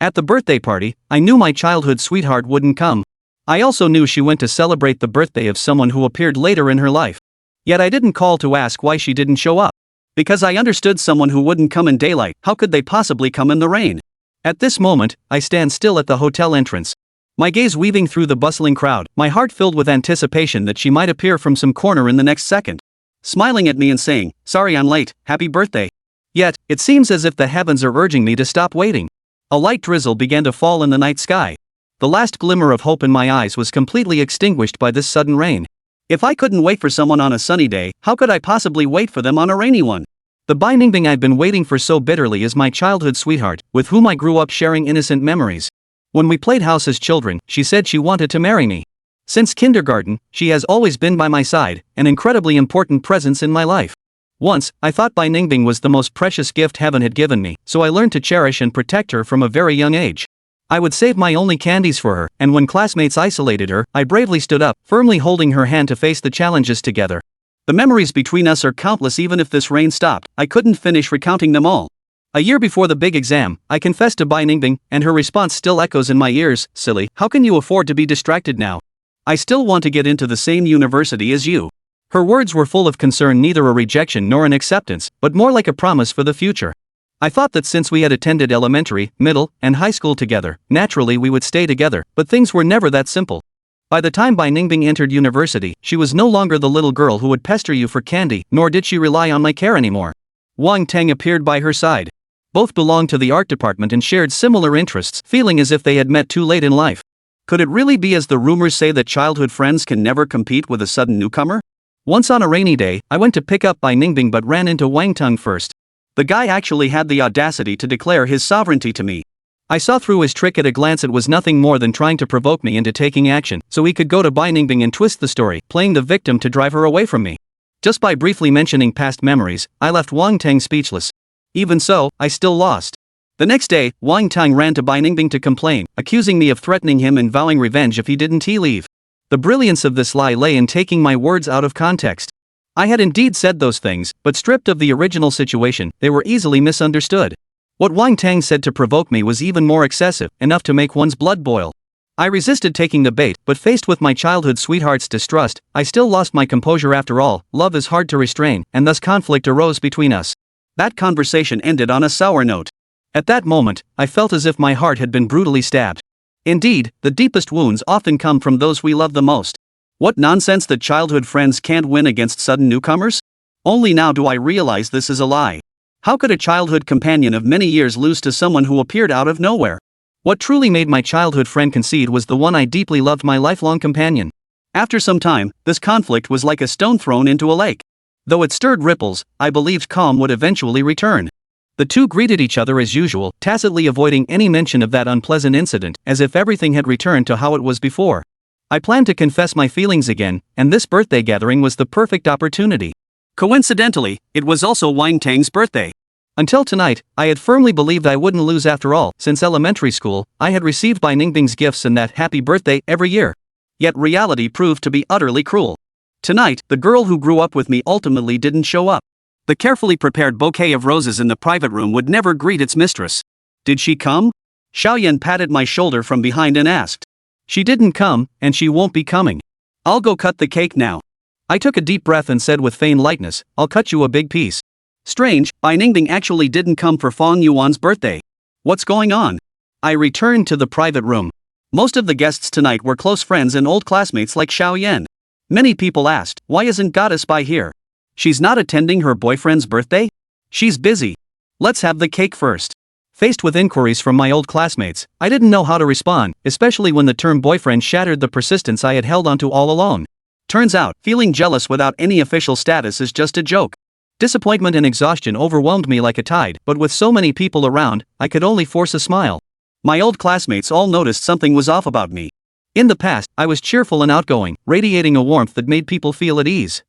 At the birthday party, I knew my childhood sweetheart wouldn't come. I also knew she went to celebrate the birthday of someone who appeared later in her life. Yet I didn't call to ask why she didn't show up. Because I understood someone who wouldn't come in daylight, how could they possibly come in the rain? At this moment, I stand still at the hotel entrance. My gaze weaving through the bustling crowd, my heart filled with anticipation that she might appear from some corner in the next second, smiling at me and saying, "Sorry I'm late, happy birthday." Yet, it seems as if the heavens are urging me to stop waiting. A light drizzle began to fall in the night sky. The last glimmer of hope in my eyes was completely extinguished by this sudden rain. If I couldn't wait for someone on a sunny day, how could I possibly wait for them on a rainy one? The Bingbing I've been waiting for so bitterly is my childhood sweetheart, with whom I grew up sharing innocent memories. When we played house as children, she said she wanted to marry me. Since kindergarten, she has always been by my side, an incredibly important presence in my life. Once, I thought Bingbing was the most precious gift heaven had given me, so I learned to cherish and protect her from a very young age. I would save my only candies for her, and when classmates isolated her, I bravely stood up, firmly holding her hand to face the challenges together. The memories between us are countless. Even if this rain stopped, I couldn't finish recounting them all. A year before the big exam, I confessed to Bingbing, and her response still echoes in my ears, "Silly, how can you afford to be distracted now? I still want to get into the same university as you." Her words were full of concern, neither a rejection nor an acceptance, but more like a promise for the future. I thought that since we had attended elementary, middle, and high school together, naturally we would stay together, but things were never that simple. By the time Bingbing entered university, she was no longer the little girl who would pester you for candy, nor did she rely on my care anymore. Wang Tang appeared by her side. Both belonged to the art department and shared similar interests, feeling as if they had met too late in life. Could it really be as the rumors say that childhood friends can never compete with a sudden newcomer? Once on a rainy day, I went to pick up Bingbing but ran into Wang Tang first. The guy actually had the audacity to declare his sovereignty to me. I saw through his trick at a glance. It was nothing more than trying to provoke me into taking action, so he could go to Bingbing and twist the story, playing the victim to drive her away from me. Just by briefly mentioning past memories, I left Wang Tang speechless. Even so, I still lost. The next day, Wang Tang ran to Bingbing to complain, accusing me of threatening him and vowing revenge if he didn't leave. The brilliance of this lie lay in taking my words out of context. I had indeed said those things, but stripped of the original situation, they were easily misunderstood. What Wang Tang said to provoke me was even more excessive, enough to make one's blood boil. I resisted taking the bait, but faced with my childhood sweetheart's distrust, I still lost my composure. After all, love is hard to restrain, and thus conflict arose between us. That conversation ended on a sour note. At that moment, I felt as if my heart had been brutally stabbed. Indeed, the deepest wounds often come from those we love the most. What nonsense that childhood friends can't win against sudden newcomers? Only now do I realize this is a lie. How could a childhood companion of many years lose to someone who appeared out of nowhere? What truly made my childhood friend concede was the one I deeply loved, my lifelong companion. After some time, this conflict was like a stone thrown into a lake. Though it stirred ripples, I believed calm would eventually return. The two greeted each other as usual, tacitly avoiding any mention of that unpleasant incident, as if everything had returned to how it was before. I planned to confess my feelings again, and this birthday gathering was the perfect opportunity. Coincidentally, it was also Wang Tang's birthday. Until tonight, I had firmly believed I wouldn't lose after all. Since elementary school, I had received Bingbing's gifts and that happy birthday every year. Yet reality proved to be utterly cruel. Tonight, the girl who grew up with me ultimately didn't show up. The carefully prepared bouquet of roses in the private room would never greet its mistress. Did she come? Xiaoyan patted my shoulder from behind and asked. She didn't come, and she won't be coming. I'll go cut the cake now. I took a deep breath and said with feigned lightness, I'll cut you a big piece. Strange, Bingbing actually didn't come for Fang Yuan's birthday. What's going on? I returned to the private room. Most of the guests tonight were close friends and old classmates like Xiaoyan. Many people asked, why isn't Goddess Bai here? She's not attending her boyfriend's birthday? She's busy. Let's have the cake first. Faced with inquiries from my old classmates, I didn't know how to respond, especially when the term boyfriend shattered the persistence I had held onto all alone. Turns out, feeling jealous without any official status is just a joke. Disappointment and exhaustion overwhelmed me like a tide, but with so many people around, I could only force a smile. My old classmates all noticed something was off about me. In the past, I was cheerful and outgoing, radiating a warmth that made people feel at ease.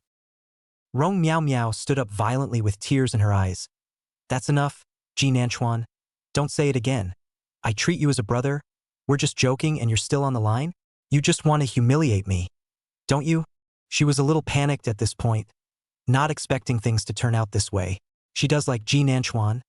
Rong Miao Miao stood up violently with tears in her eyes. That's enough, Ji Nanchuan. Don't say it again. I treat you as a brother. We're just joking and you're still on the line? You just want to humiliate me. Don't you? She was a little panicked at this point, not expecting things to turn out this way. She does like Ji Nanchuan.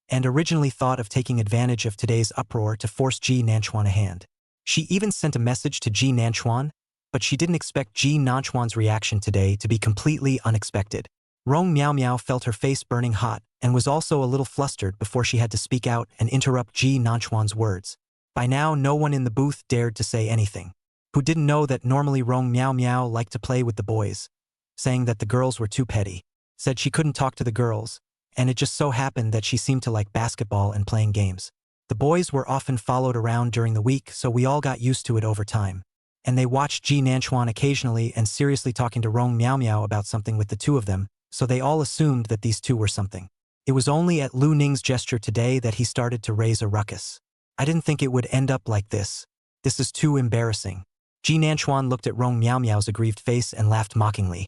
and originally thought of taking advantage of today's uproar to force Ji Nanchuan a hand. She even sent a message to Ji Nanchuan, but she didn't expect Ji Nanchuan's reaction today to be completely unexpected. Rong Miao Miao felt her face burning hot and was also a little flustered before she had to speak out and interrupt Ji Nanchuan's words. By now, no one in the booth dared to say anything. Who didn't know that normally Rong Miao Miao liked to play with the boys, saying that the girls were too petty, said she couldn't talk to the girls, and it just so happened that she seemed to like basketball and playing games. The boys were often followed around during the week, so we all got used to it over time. And they watched Ji Nanchuan occasionally and seriously talking to Rong Miao Miao about something with the two of them, so they all assumed that these two were something. It was only at Lu Ning's gesture today that he started to raise a ruckus. I didn't think it would end up like this. This is too embarrassing. Ji Nanchuan looked at Rong Miao Miao's aggrieved face and laughed mockingly.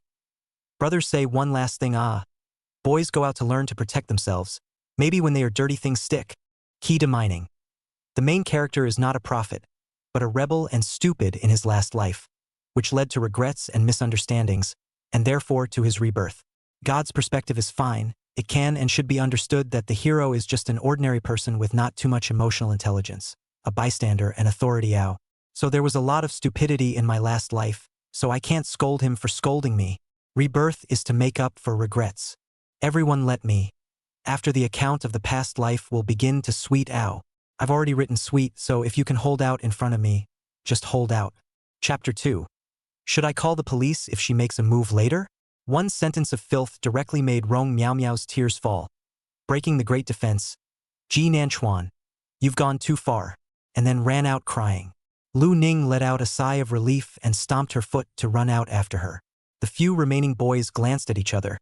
Brothers say one last thing, boys go out to learn to protect themselves. Maybe when they are dirty things stick. Key to mining. The main character is not a prophet, but a rebel and stupid in his last life, which led to regrets and misunderstandings, and therefore to his rebirth. God's perspective is fine. It can and should be understood that the hero is just an ordinary person with not too much emotional intelligence, a bystander and authority out. So there was a lot of stupidity in my last life, so I can't scold him for scolding me. Rebirth is to make up for regrets. Everyone let me. After the account of the past life will begin to sweet out. I've already written sweet, so if you can hold out in front of me, just hold out. Chapter 2. Should I call the police if she makes a move later? One sentence of filth directly made Rong Miao Miao's tears fall. Breaking the great defense, Ji Nanchuan, you've gone too far, and then ran out crying. Lu Ning let out a sigh of relief and stomped her foot to run out after her. The few remaining boys glanced at each other,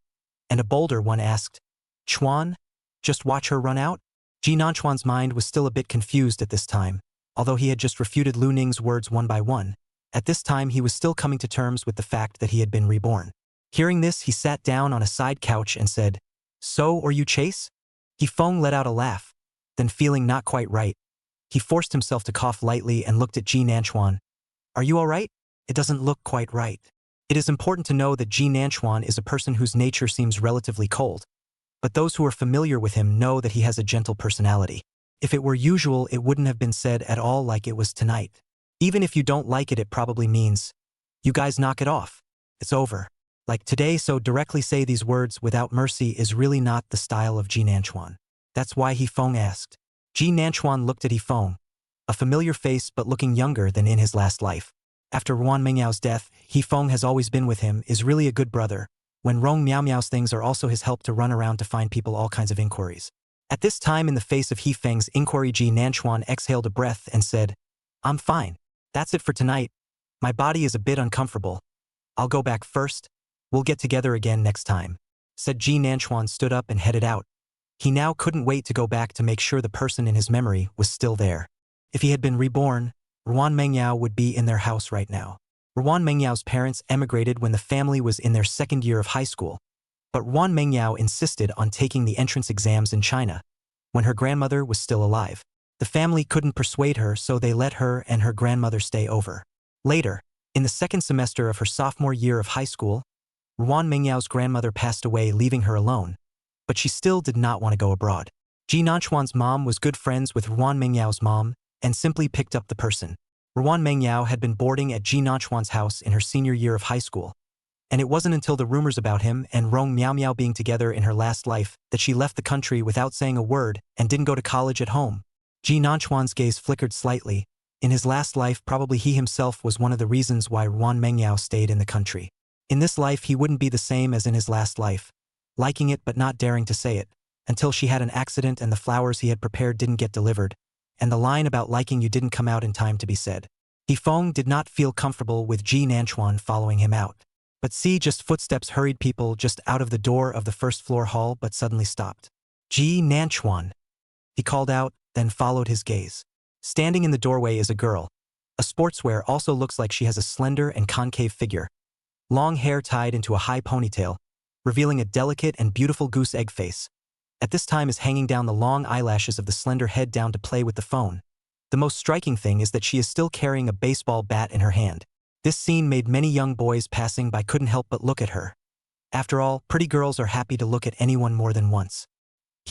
and a bolder one asked, Chuan, just watch her run out? Ji Nanchuan's mind was still a bit confused at this time, although he had just refuted Lu Ning's words one by one. At this time he was still coming to terms with the fact that he had been reborn. Hearing this, he sat down on a side couch and said, So, or you chase? He Feng let out a laugh. Then feeling not quite right, he forced himself to cough lightly and looked at Ji Nanchuan. Are you all right? It doesn't look quite right. It is important to know that Ji Nanchuan is a person whose nature seems relatively cold. But those who are familiar with him know that he has a gentle personality. If it were usual, it wouldn't have been said at all like it was tonight. Even if you don't like it, it probably means, you guys knock it off. It's over. Like today, so directly say these words without mercy is really not the style of Ji Nanchuan. That's why He Feng asked. Ji Nanchuan looked at He Feng, a familiar face but looking younger than in his last life. After Ruan Mengyao death, He Feng has always been with him, is really a good brother. When Rong Miao Miao's things are also his help to run around to find people all kinds of inquiries. At this time in the face of He Feng's inquiry, Ji Nanchuan exhaled a breath and said, I'm fine. That's it for tonight. My body is a bit uncomfortable. I'll go back first. We'll get together again next time, said Ji Nanchuan, stood up and headed out. He now couldn't wait to go back to make sure the person in his memory was still there. If he had been reborn, Ruan Mengyao would be in their house right now. Ruan Mengyao's parents emigrated when the family was in their second year of high school, but Ruan Mengyao insisted on taking the entrance exams in China when her grandmother was still alive. The family couldn't persuade her, so they let her and her grandmother stay over. Later, in the second semester of her sophomore year of high school, Ruan Mengyao's grandmother passed away, leaving her alone, but she still did not want to go abroad. Ji Nanchuan's mom was good friends with Ruan Mengyao's mom and simply picked up the person. Ruan Mengyao had been boarding at Ji Nanchuan's house in her senior year of high school, and it wasn't until the rumors about him and Rong Miao Miao being together in her last life that she left the country without saying a word and didn't go to college at home. Ji Nanchuan's gaze flickered slightly. In his last life, probably he himself was one of the reasons why Ruan Mengyao stayed in the country. In this life, he wouldn't be the same as in his last life, liking it but not daring to say it, until she had an accident and the flowers he had prepared didn't get delivered, and the line about liking you didn't come out in time to be said. He Feng did not feel comfortable with Ji Nanchuan following him out. But see, just footsteps hurried people just out of the door of the first floor hall but suddenly stopped. Ji Nanchuan, he called out, then followed his gaze. Standing in the doorway is a girl. A sportswear also looks like she has a slender and concave figure. Long hair tied into a high ponytail, revealing a delicate and beautiful goose egg face. At this time is hanging down the long eyelashes of the slender head down to play with the phone. The most striking thing is that she is still carrying a baseball bat in her hand. This scene made many young boys passing by couldn't help but look at her. After all, pretty girls are happy to look at anyone more than once.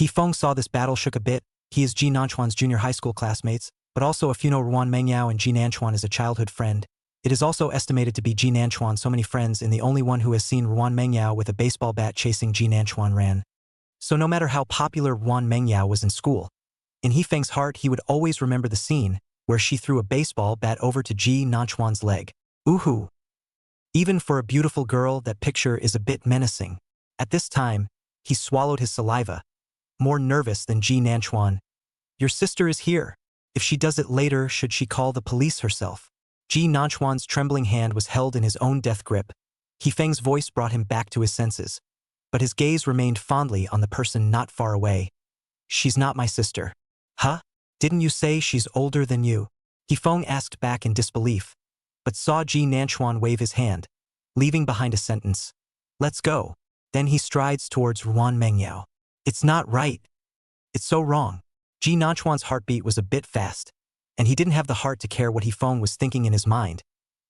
Feng saw this battle shook a bit. He is Ji Nanchuan's junior high school classmates, but also if you know Ruan Mengyao and Ji Nanchuan is a childhood friend. It is also estimated to be Ji Nanchuan so many friends and the only one who has seen Ruan Mengyao with a baseball bat chasing Ji Nanchuan ran. So no matter how popular Ruan Mengyao was in school, in Feng's heart he would always remember the scene where she threw a baseball bat over to Ji Nanchuan's leg. Ooh. Even for a beautiful girl, that picture is a bit menacing. At this time, he swallowed his saliva, more nervous than Ji Nanchuan. Your sister is here. If she does it later, should she call the police herself? Ji Nanchuan's trembling hand was held in his own death grip. Feng's voice brought him back to his senses, but his gaze remained fondly on the person not far away. She's not my sister. Huh? Didn't you say she's older than you? Feng asked back in disbelief, but saw Ji Nanchuan wave his hand, leaving behind a sentence. Let's go. Then he strides towards Ruan Mengyao. It's not right. It's so wrong. Ji Nanchuan's heartbeat was a bit fast, and he didn't have the heart to care what Feng was thinking in his mind.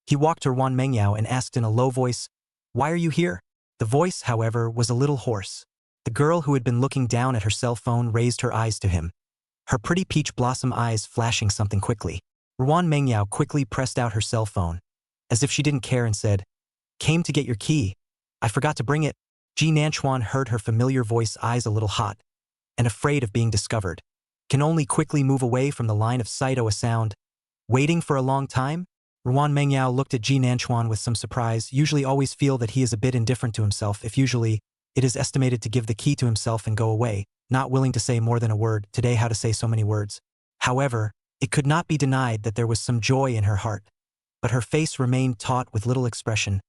He walked to Ruan Mengyao and asked in a low voice, "Why are you here?" The voice, however, was a little hoarse. The girl who had been looking down at her cell phone raised her eyes to him, her pretty peach blossom eyes flashing something quickly. Ruan Mengyao quickly pressed out her cell phone, as if she didn't care, and said, "Came to get your key. I forgot to bring it." Ji Nanchuan heard her familiar voice, eyes a little hot, and afraid of being discovered. Can only quickly move away from the line of sight. A sound. Waiting for a long time? Ruan Mengyao looked at Ji Nanchuan with some surprise. Usually always feel that he is a bit indifferent to himself. If usually, it is estimated to give the key to himself and go away, not willing to say more than a word. Today how to say so many words. However, it could not be denied that there was some joy in her heart, but her face remained taut with little expression.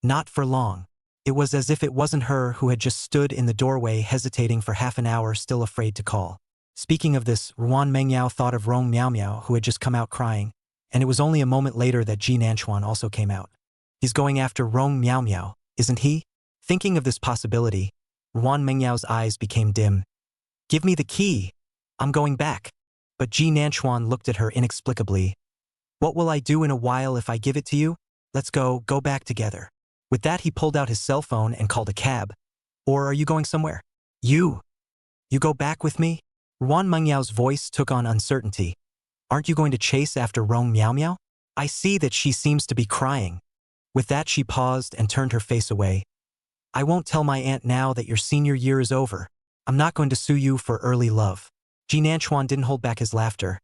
Not for long. It was as if it wasn't her who had just stood in the doorway hesitating for half an hour, still afraid to call. Speaking of this, Ruan Mengyao thought of Rong Miao Miao, who had just come out crying, and it was only a moment later that Ji Nanchuan also came out. He's going after Rong Miao Miao, isn't he? Thinking of this possibility, Ruan Mengyao's eyes became dim. Give me the key. I'm going back. But Ji Nanchuan looked at her inexplicably. What will I do in a while if I give it to you? Let's go back together. With that he pulled out his cell phone and called a cab. Or are you going somewhere? You go back with me? Ruan Mengyao's voice took on uncertainty. Aren't you going to chase after Rong Miao Miao? I see that she seems to be crying. With that she paused and turned her face away. I won't tell my aunt now that your senior year is over. I'm not going to sue you for early love. Ji Nanchuan didn't hold back his laughter.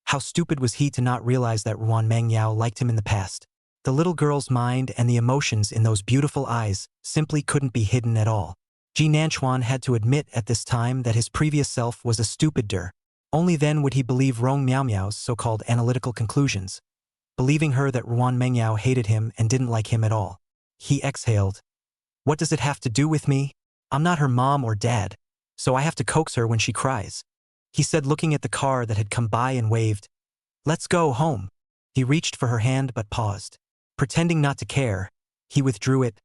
How stupid was he to not realize that Ruan Mengyao liked him in the past. The little girl's mind and the emotions in those beautiful eyes simply couldn't be hidden at all. Ji Nanchuan had to admit at this time that his previous self was a stupid der. Only then would he believe Rong Miao Miao's so-called analytical conclusions, believing her that Ruan Mengyao hated him and didn't like him at all. He exhaled. What does it have to do with me? I'm not her mom or dad, so I have to coax her when she cries. He said, looking at the car that had come by and waved. Let's go home. He reached for her hand but paused. Pretending not to care, he withdrew it.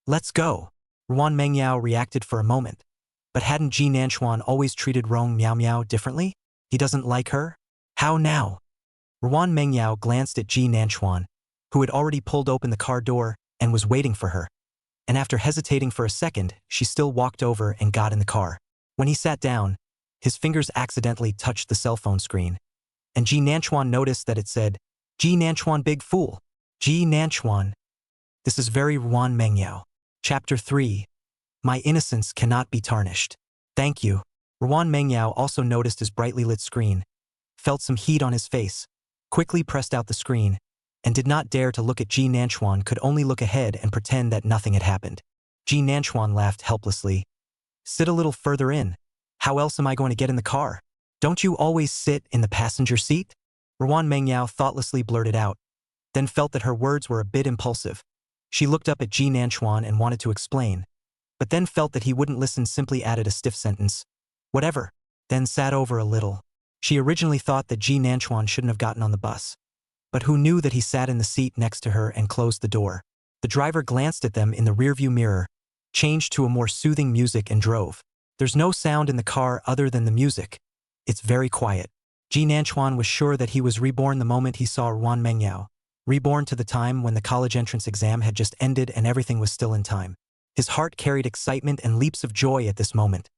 Let's go. Ruan Mengyao reacted for a moment. But hadn't Ji Nanchuan always treated Rong Miao Miao differently? He doesn't like her? How now? Ruan Mengyao glanced at Ji Nanchuan, who had already pulled open the car door and was waiting for her. And after hesitating for a second, she still walked over and got in the car. When he sat down, his fingers accidentally touched the cell phone screen, and Ji Nanchuan noticed that it said, Ji Nanchuan Big Fool. Ji Nanchuan. This is very Ruan Mengyao. Chapter 3. My innocence cannot be tarnished. Thank you. Ruan Mengyao also noticed his brightly lit screen, felt some heat on his face, quickly pressed out the screen, and did not dare to look at Ji Nanchuan, could only look ahead and pretend that nothing had happened. Ji Nanchuan laughed helplessly. Sit a little further in. How else am I going to get in the car? Don't you always sit in the passenger seat? Ruan Mengyao thoughtlessly blurted out, then felt that her words were a bit impulsive. She looked up at Ji Nanchuan and wanted to explain, but then felt that he wouldn't listen, simply added a stiff sentence. Whatever. Then sat over a little. She originally thought that Ji Nanchuan shouldn't have gotten on the bus, but who knew that he sat in the seat next to her and closed the door. The driver glanced at them in the rearview mirror, changed to a more soothing music and drove. There's no sound in the car other than the music. It's very quiet. Ji Nanchuan was sure that he was reborn the moment he saw Ruan Mengyao. Reborn to the time when the college entrance exam had just ended and everything was still in time. His heart carried excitement and leaps of joy at this moment.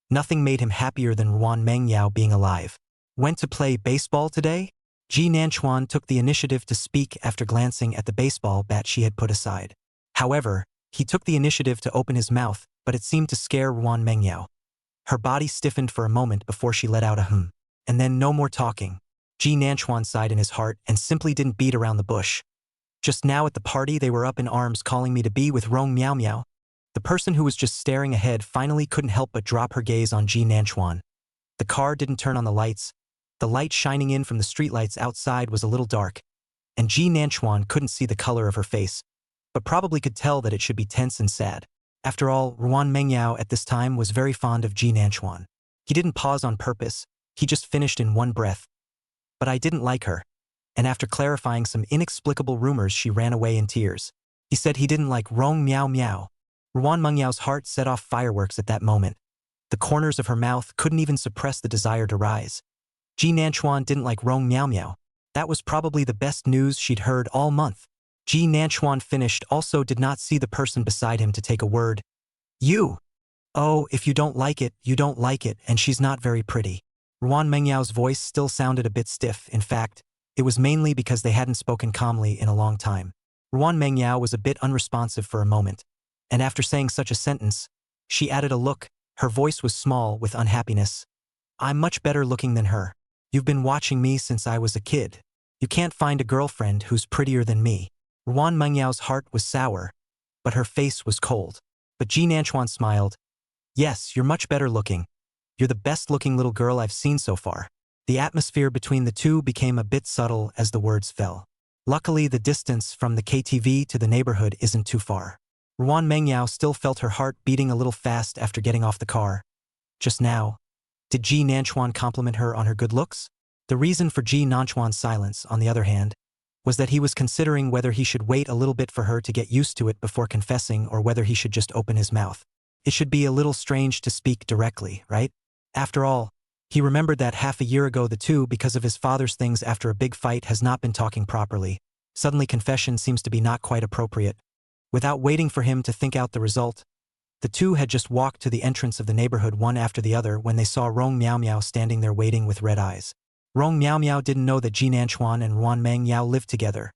Nothing made him happier than Ruan Mengyao being alive. Went to play baseball today? Ji Nanchuan took the initiative to speak after glancing at the baseball bat she had put aside. However, he took the initiative to open his mouth, but it seemed to scare Ruan Mengyao. Her body stiffened for a moment before she let out a "hmm." And then no more talking. Ji Nanchuan sighed in his heart and simply didn't beat around the bush. Just now at the party they were up in arms calling me to be with Rong Miao Miao. The person who was just staring ahead finally couldn't help but drop her gaze on Ji Nanchuan. The car didn't turn on the lights. The light shining in from the streetlights outside was a little dark, and Ji Nanchuan couldn't see the color of her face, but probably could tell that it should be tense and sad. After all, Ruan Mengyao at this time was very fond of Ji Nanchuan. He didn't pause on purpose, he just finished in one breath. But I didn't like her. And after clarifying some inexplicable rumors, she ran away in tears. He said he didn't like Rong Miao Miao. Ruan Mengyao's heart set off fireworks at that moment. The corners of her mouth couldn't even suppress the desire to rise. Ji Nanchuan didn't like Rong Miao Miao. That was probably the best news she'd heard all month. Ji Nanchuan finished also did not see the person beside him to take a word. You! Oh, if you don't like it, you don't like it, and she's not very pretty. Ruan Mengyao's voice still sounded a bit stiff. In fact, it was mainly because they hadn't spoken calmly in a long time. Ruan Mengyao was a bit unresponsive for a moment, and after saying such a sentence, she added a look. Her voice was small with unhappiness. I'm much better looking than her. You've been watching me since I was a kid. You can't find a girlfriend who's prettier than me. Ruan Mengyao's heart was sour, but her face was cold. But Ji Nanchuan smiled. Yes, you're much better looking. You're the best looking little girl I've seen so far. The atmosphere between the two became a bit subtle as the words fell. Luckily, the distance from the KTV to the neighborhood isn't too far. Ruan Mengyao still felt her heart beating a little fast after getting off the car. Just now, did Ji Nanchuan compliment her on her good looks? The reason for Ji Nanchuan's silence, on the other hand, was that he was considering whether he should wait a little bit for her to get used to it before confessing or whether he should just open his mouth. It should be a little strange to speak directly, right? After all, he remembered that half a year ago the two, because of his father's things after a big fight, has not been talking properly. Suddenly confession seems to be not quite appropriate. Without waiting for him to think out the result, the two had just walked to the entrance of the neighborhood one after the other when they saw Rong Miao Miao standing there waiting with red eyes. Rong Miao Miao didn't know that Ji Nanchuan and Ruan Mengyao lived together,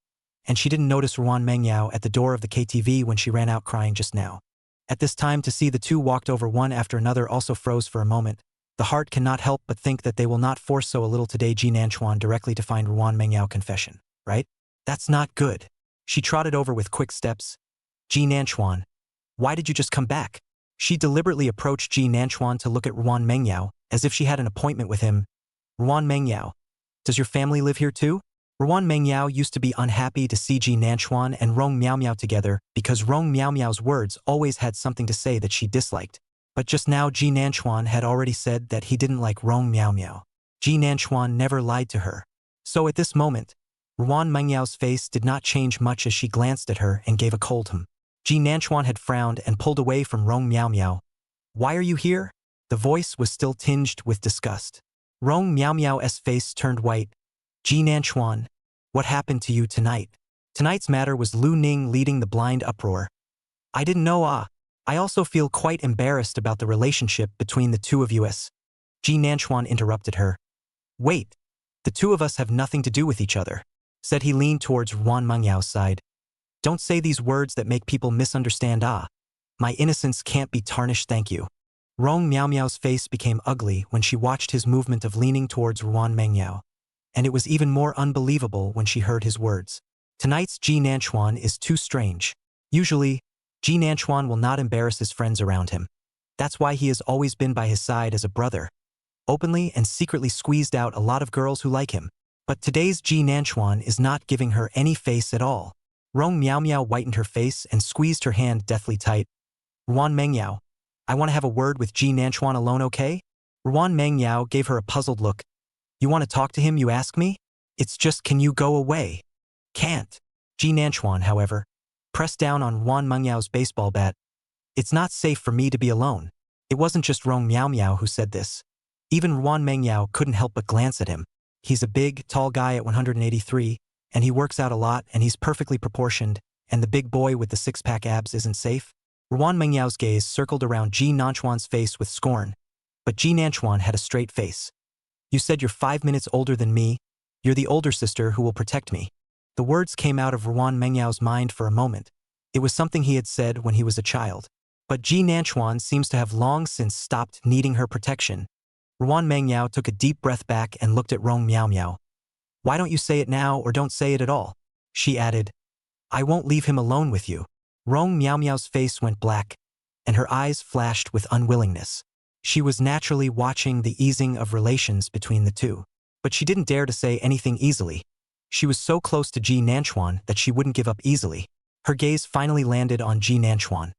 and she didn't notice Ruan Mengyao at the door of the KTV when she ran out crying just now. At this time, to see the two walked over one after another also froze for a moment. The heart cannot help but think that they will not force so a little today Ji Nanchuan directly to find Ruan Mengyao confession, right? That's not good. She trotted over with quick steps. Ji Nanchuan, why did you just come back? She deliberately approached Ji Nanchuan to look at Ruan Mengyao, as if she had an appointment with him. Ruan Mengyao, does your family live here too? Ruan Mengyao used to be unhappy to see Ji Nanchuan and Rong Miao Miao together because Rong Miao Miao's words always had something to say that she disliked. But just now Ji Nanchuan had already said that he didn't like Rong Miao Miao. Ji Nanchuan never lied to her. So at this moment, Ruan Mengyao's face did not change much as she glanced at her and gave a cold hum. Ji Nanchuan had frowned and pulled away from Rong Miao Miao. Why are you here? The voice was still tinged with disgust. Rong Miao Miao's face turned white. Ji Nanchuan, what happened to you tonight? Tonight's matter was Lu Ning leading the blind uproar. I didn't know. I also feel quite embarrassed about the relationship between the two of us. Ji Nanchuan interrupted her. Wait, the two of us have nothing to do with each other, said he leaned towards Ruan Mengyao's side. Don't say these words that make people misunderstand. My innocence can't be tarnished, thank you. Rong Miao Miao's face became ugly when she watched his movement of leaning towards Ruan Mengyao, and it was even more unbelievable when she heard his words. Tonight's Ji Nanchuan is too strange. Usually, Ji Nanchuan will not embarrass his friends around him. That's why he has always been by his side as a brother, openly and secretly squeezed out a lot of girls who like him. But today's Ji Nanchuan is not giving her any face at all. Rong Miao Miao whitened her face and squeezed her hand deathly tight. Ruan Mengyao, I want to have a word with Ji Nanchuan alone, okay? Ruan Mengyao gave her a puzzled look. You want to talk to him, you ask me? It's just, can you go away? Can't. Ji Nanchuan, however, pressed down on Ruan Mengyao's baseball bat. It's not safe for me to be alone. It wasn't just Rong Miao Miao who said this. Even Ruan Mengyao couldn't help but glance at him. He's a big, tall guy at 183, and he works out a lot, and he's perfectly proportioned, and the big boy with the six-pack abs isn't safe. Ruan Mengyao's gaze circled around Ji Nanchuan's face with scorn, but Ji Nanchuan had a straight face. You said you're 5 minutes older than me. You're the older sister who will protect me. The words came out of Ruan Mengyao's mind for a moment. It was something he had said when he was a child. But Ji Nanchuan seems to have long since stopped needing her protection. Ruan Mengyao took a deep breath back and looked at Rong Miao Miao. Why don't you say it now or don't say it at all? She added. I won't leave him alone with you. Rong Miao Miao's face went black, and her eyes flashed with unwillingness. She was naturally watching the easing of relations between the two. But she didn't dare to say anything easily. She was so close to Ji Nanchuan that she wouldn't give up easily. Her gaze finally landed on Ji Nanchuan.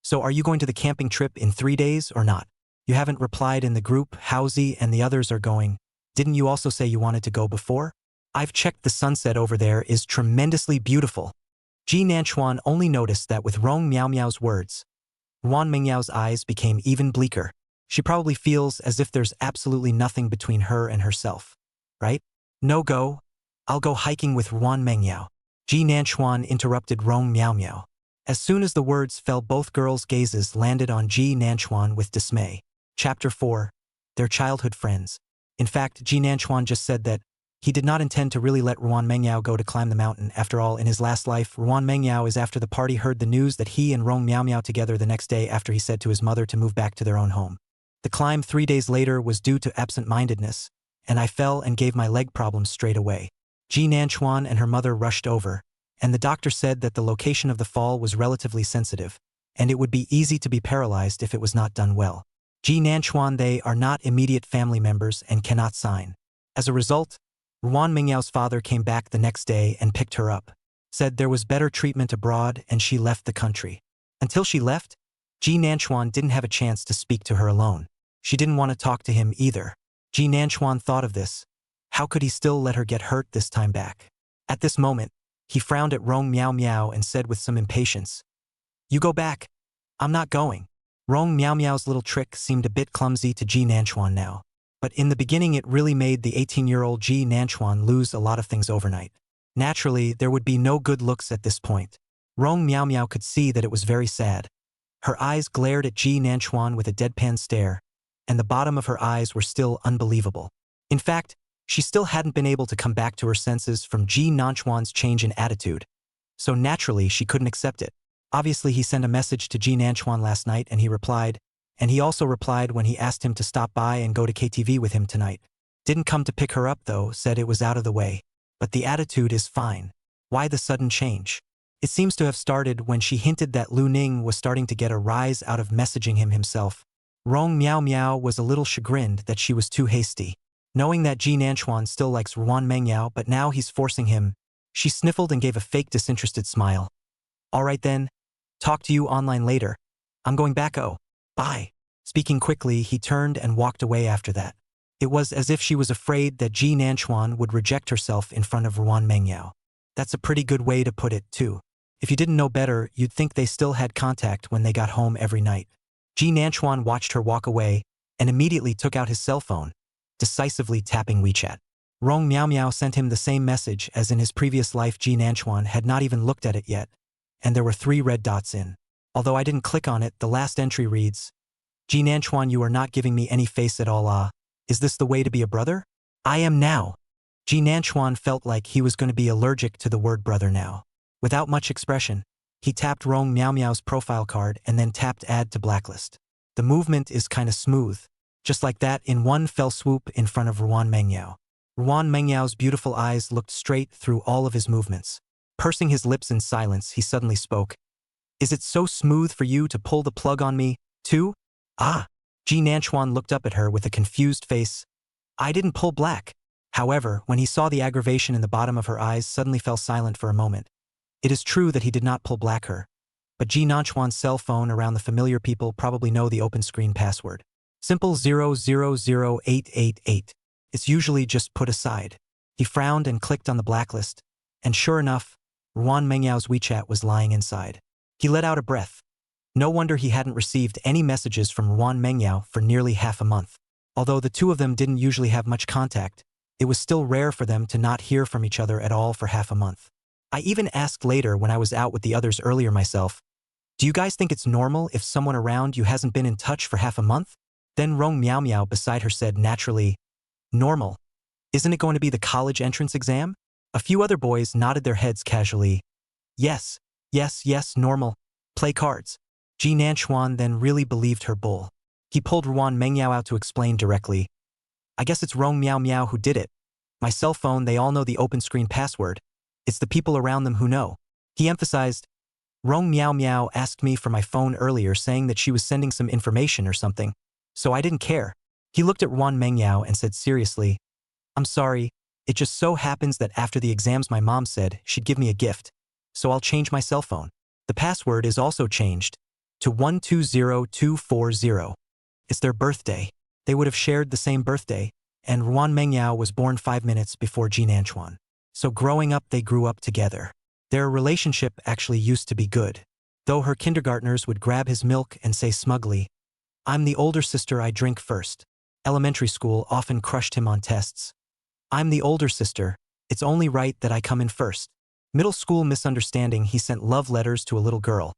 So are you going to the camping trip in 3 days or not? You haven't replied in the group. Howsy and the others are going. Didn't you also say you wanted to go before? I've checked, the sunset over there is tremendously beautiful. Ji Nanchuan only noticed that with Rong Miao Miao's words, Ruan Mengyao's eyes became even bleaker. She probably feels as if there's absolutely nothing between her and herself. Right? No go. I'll go hiking with Ruan Mengyao. Ji Nanchuan interrupted Rong Miao Miao. As soon as the words fell, both girls' gazes landed on Ji Nanchuan with dismay. Chapter 4. Their childhood friends. In fact, Ji Nanchuan just said that he did not intend to really let Ruan Mengyao go to climb the mountain. After all, in his last life, Ruan Mengyao is after the party heard the news that he and Rong Miao Miao together the next day after he said to his mother to move back to their own home. The climb 3 days later was due to absent-mindedness, and I fell and gave my leg problems straight away. Ji Nanchuan and her mother rushed over, and the doctor said that the location of the fall was relatively sensitive, and it would be easy to be paralyzed if it was not done well. Ji Nanchuan, they are not immediate family members and cannot sign. As a result, Ruan Mengyao's father came back the next day and picked her up, said there was better treatment abroad, and she left the country. Until she left, Ji Nanchuan didn't have a chance to speak to her alone. She didn't want to talk to him either. Ji Nanchuan thought of this. How could he still let her get hurt this time back? At this moment, he frowned at Rong Miao Miao and said with some impatience, You go back. I'm not going. Rong Miao Miao's little trick seemed a bit clumsy to Ji Nanchuan now. But in the beginning it really made the 18-year-old Ji Nanchuan lose a lot of things overnight. Naturally, there would be no good looks at this point. Rong Miao Miao could see that it was very sad. Her eyes glared at Ji Nanchuan with a deadpan stare, and the bottom of her eyes were still unbelievable. In fact, she still hadn't been able to come back to her senses from Ji Nanchuan's change in attitude. So naturally, she couldn't accept it. Obviously, he sent a message to Ji Nanchuan last night and he replied, and he also replied when he asked him to stop by and go to KTV with him tonight. Didn't come to pick her up though, said it was out of the way. But the attitude is fine. Why the sudden change? It seems to have started when she hinted that Lu Ning was starting to get a rise out of messaging him himself. Rong Miao Miao was a little chagrined that she was too hasty. Knowing that Ji Nanchuan still likes Ruan Mengyao but now he's forcing him, she sniffled and gave a fake disinterested smile. Alright then. Talk to you online later. I'm going back. Oh. Bye. Speaking quickly, he turned and walked away after that. It was as if she was afraid that Ji Nanchuan would reject herself in front of Ruan Mengyao. That's a pretty good way to put it, too. If you didn't know better, you'd think they still had contact when they got home every night. Ji Nanchuan watched her walk away and immediately took out his cell phone, decisively tapping WeChat. Rong Miao Miao sent him the same message as in his previous life. Ji Nanchuan had not even looked at it yet, and there were 3 red dots in. Although I didn't click on it, the last entry reads, Ji Nanchuan, you are not giving me any face at all. Is this the way to be a brother? I am now. Ji Nanchuan felt like he was going to be allergic to the word brother now. Without much expression, he tapped Rong Miao Miao's profile card and then tapped add to blacklist. The movement is kinda smooth. Just like that, in one fell swoop in front of Ruan Mengyao. Ruan Mengyao's beautiful eyes looked straight through all of his movements. Pursing his lips in silence, he suddenly spoke. Is it so smooth for you to pull the plug on me, too? Ah. Ji Nanchuan looked up at her with a confused face. I didn't pull black. However, when he saw the aggravation in the bottom of her eyes, suddenly fell silent for a moment. It is true that he did not pull black her. But Ji Nanchuan's cell phone around the familiar people probably know the open screen password. Simple 000888. It's usually just put aside. He frowned and clicked on the blacklist, and sure enough, Ruan Mengyao's WeChat was lying inside. He let out a breath. No wonder he hadn't received any messages from Ruan Mengyao for nearly half a month. Although the two of them didn't usually have much contact, it was still rare for them to not hear from each other at all for half a month. I even asked later when I was out with the others earlier myself, do you guys think it's normal if someone around you hasn't been in touch for half a month? Then Rong Miao Miao beside her said naturally, "Normal. Isn't it going to be the college entrance exam?" A few other boys nodded their heads casually. Yes, yes, yes, normal. Play cards. Ji Nanchuan then really believed her bull. He pulled Ruan Mengyao out to explain directly. I guess it's Rong Miao Miao who did it. My cell phone, they all know the open screen password. It's the people around them who know. He emphasized, Rong Miao Miao asked me for my phone earlier saying that she was sending some information or something, so I didn't care. He looked at Ruan Mengyao and said seriously, I'm sorry, it just so happens that after the exams my mom said she'd give me a gift, so I'll change my cell phone. The password is also changed to 120240. It's their birthday. They would have shared the same birthday, and Ruan Mengyao was born 5 minutes before Ji Nanchuan. So growing up they grew up together. Their relationship actually used to be good, though her kindergartners would grab his milk and say smugly, I'm the older sister, I drink first. Elementary school often crushed him on tests. I'm the older sister, it's only right that I come in first. Middle school misunderstanding, he sent love letters to a little girl.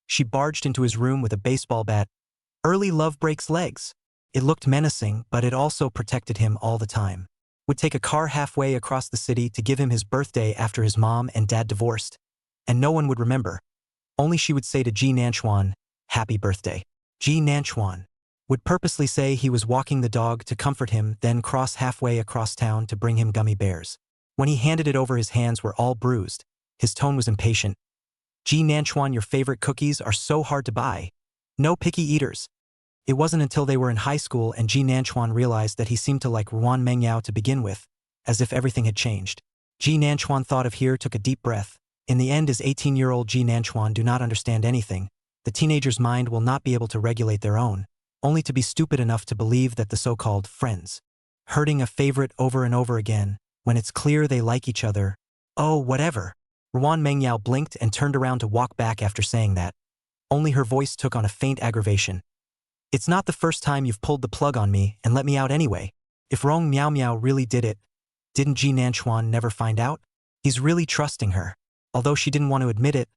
She barged into his room with a baseball bat. Early love breaks legs. It looked menacing, but it also protected him all the time. Would take a car halfway across the city to give him his birthday after his mom and dad divorced. And no one would remember. Only she would say to Ji Nanchuan, happy birthday. Ji Nanchuan would purposely say he was walking the dog to comfort him, then cross halfway across town to bring him gummy bears. When he handed it over, his hands were all bruised. His tone was impatient. Ji Nanchuan, your favorite cookies are so hard to buy. No picky eaters. It wasn't until they were in high school and Ji Nanchuan realized that he seemed to like Ruan Mengyao to begin with, as if everything had changed. Ji Nanchuan thought of here, took a deep breath. In the end, as 18-year-old Ji Nanchuan do not understand anything. The teenager's mind will not be able to regulate their own, only to be stupid enough to believe that the so-called friends, hurting a favorite over and over again, when it's clear they like each other. Oh, whatever. Ruan Mengyao blinked and turned around to walk back after saying that. Only her voice took on a faint aggravation. It's not the first time you've pulled the plug on me and let me out anyway. If Rong Miao Miao really did it, didn't Ji Nanchuan never find out? He's really trusting her. Although she didn't want to admit it,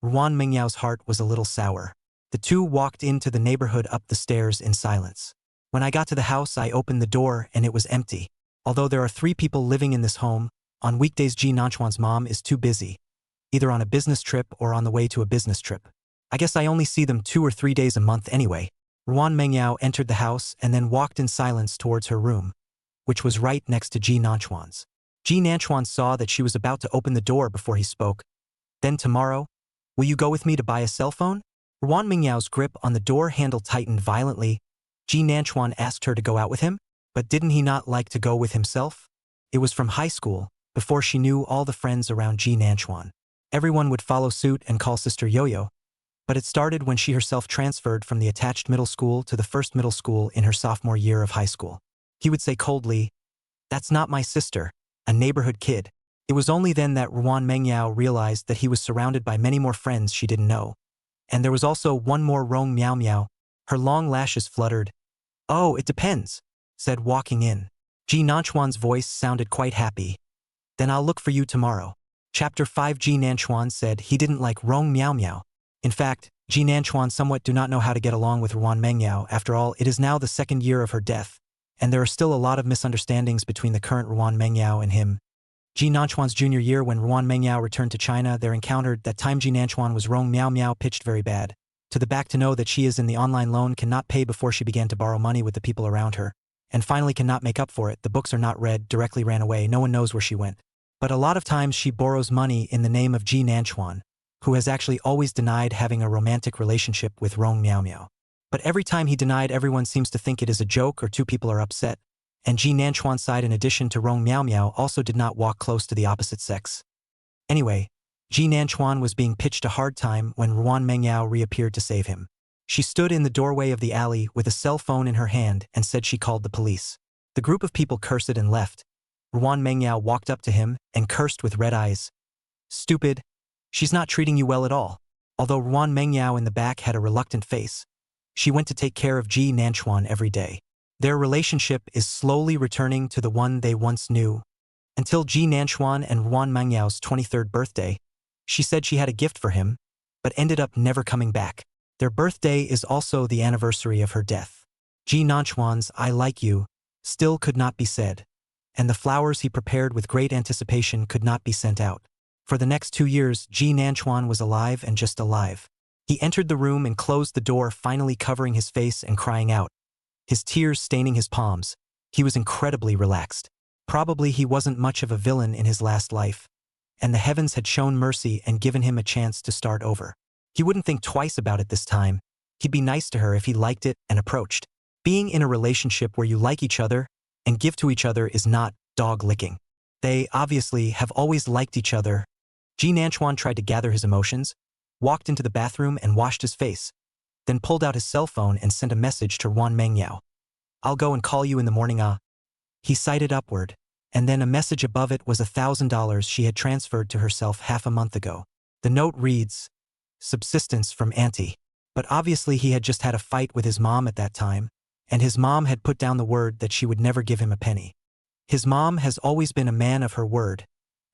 Ruan Mengyao's heart was a little sour. The two walked into the neighborhood up the stairs in silence. When I got to the house, I opened the door and it was empty. Although there are 3 people living in this home, on weekdays Ji Nanchuan's mom is too busy, either on a business trip or on the way to a business trip. I guess I only see them 2 or 3 days a month anyway. Ruan Mengyao entered the house and then walked in silence towards her room, which was right next to Ji Nanchuan's. Ji Nanchuan saw that she was about to open the door before he spoke. Then tomorrow, will you go with me to buy a cell phone? Ruan Mengyao's grip on the door handle tightened violently. Ji Nanchuan asked her to go out with him, but didn't he not like to go with himself? It was from high school, before she knew all the friends around Ji Nanchuan. Everyone would follow suit and call Sister Yo-Yo. But it started when she herself transferred from the attached middle school to the first middle school in her sophomore year of high school. He would say coldly, that's not my sister, a neighborhood kid. It was only then that Ruan Mengyao realized that he was surrounded by many more friends she didn't know. And there was also one more Rong Miao Miao. Her long lashes fluttered. Oh, it depends, said walking in. Ji Nanchuan's voice sounded quite happy. Then I'll look for you tomorrow. Chapter 5. Ji Nanchuan said he didn't like Rong Miao Miao. In fact, Ji Nanchuan somewhat do not know how to get along with Ruan Mengyao. After all, it is now the 2nd year of her death, and there are still a lot of misunderstandings between the current Ruan Mengyao and him. Ji Nanchuan's junior year, when Ruan Mengyao returned to China, there encountered that time Ji Nanchuan was Rong Miao Miao pitched very bad. To the back to know that she is in the online loan, cannot pay before she began to borrow money with the people around her, and finally cannot make up for it. The books are not read, directly ran away, no one knows where she went. But a lot of times she borrows money in the name of Ji Nanchuan, who has actually always denied having a romantic relationship with Rong Miao Miao. But every time he denied, everyone seems to think it is a joke or 2 people are upset, and Ji Nanchuan's side, in addition to Rong Miao Miao, also did not walk close to the opposite sex. Anyway, Ji Nanchuan was being pitched a hard time when Ruan Mengyao reappeared to save him. She stood in the doorway of the alley with a cell phone in her hand and said she called the police. The group of people cursed and left. Ruan Mengyao walked up to him and cursed with red eyes. Stupid. She's not treating you well at all. Although Ruan Mengyao in the back had a reluctant face, she went to take care of Ji Nanchuan every day. Their relationship is slowly returning to the one they once knew. Until Ji Nanchuan and Ruan Mengyao's 23rd birthday, she said she had a gift for him, but ended up never coming back. Their birthday is also the anniversary of her death. Ji Nanchuan's "I like you" still could not be said, and the flowers he prepared with great anticipation could not be sent out. For the next 2 years, Ji Nanchuan was alive and just alive. He entered the room and closed the door, finally covering his face and crying out, his tears staining his palms. He was incredibly relaxed. Probably he wasn't much of a villain in his last life, and the heavens had shown mercy and given him a chance to start over. He wouldn't think twice about it this time. He'd be nice to her if he liked it and approached. Being in a relationship where you like each other and give to each other is not dog licking. They obviously have always liked each other. Ji Nanchuan tried to gather his emotions, walked into the bathroom and washed his face, then pulled out his cell phone and sent a message to Ruan Mengyao. "I'll go and call you in the morning, ah." He sighted upward, and then a message above it was $1,000 she had transferred to herself half a month ago. The note reads, "Subsistence from Auntie." But obviously he had just had a fight with his mom at that time, and his mom had put down the word that she would never give him a penny. His mom has always been a man of her word,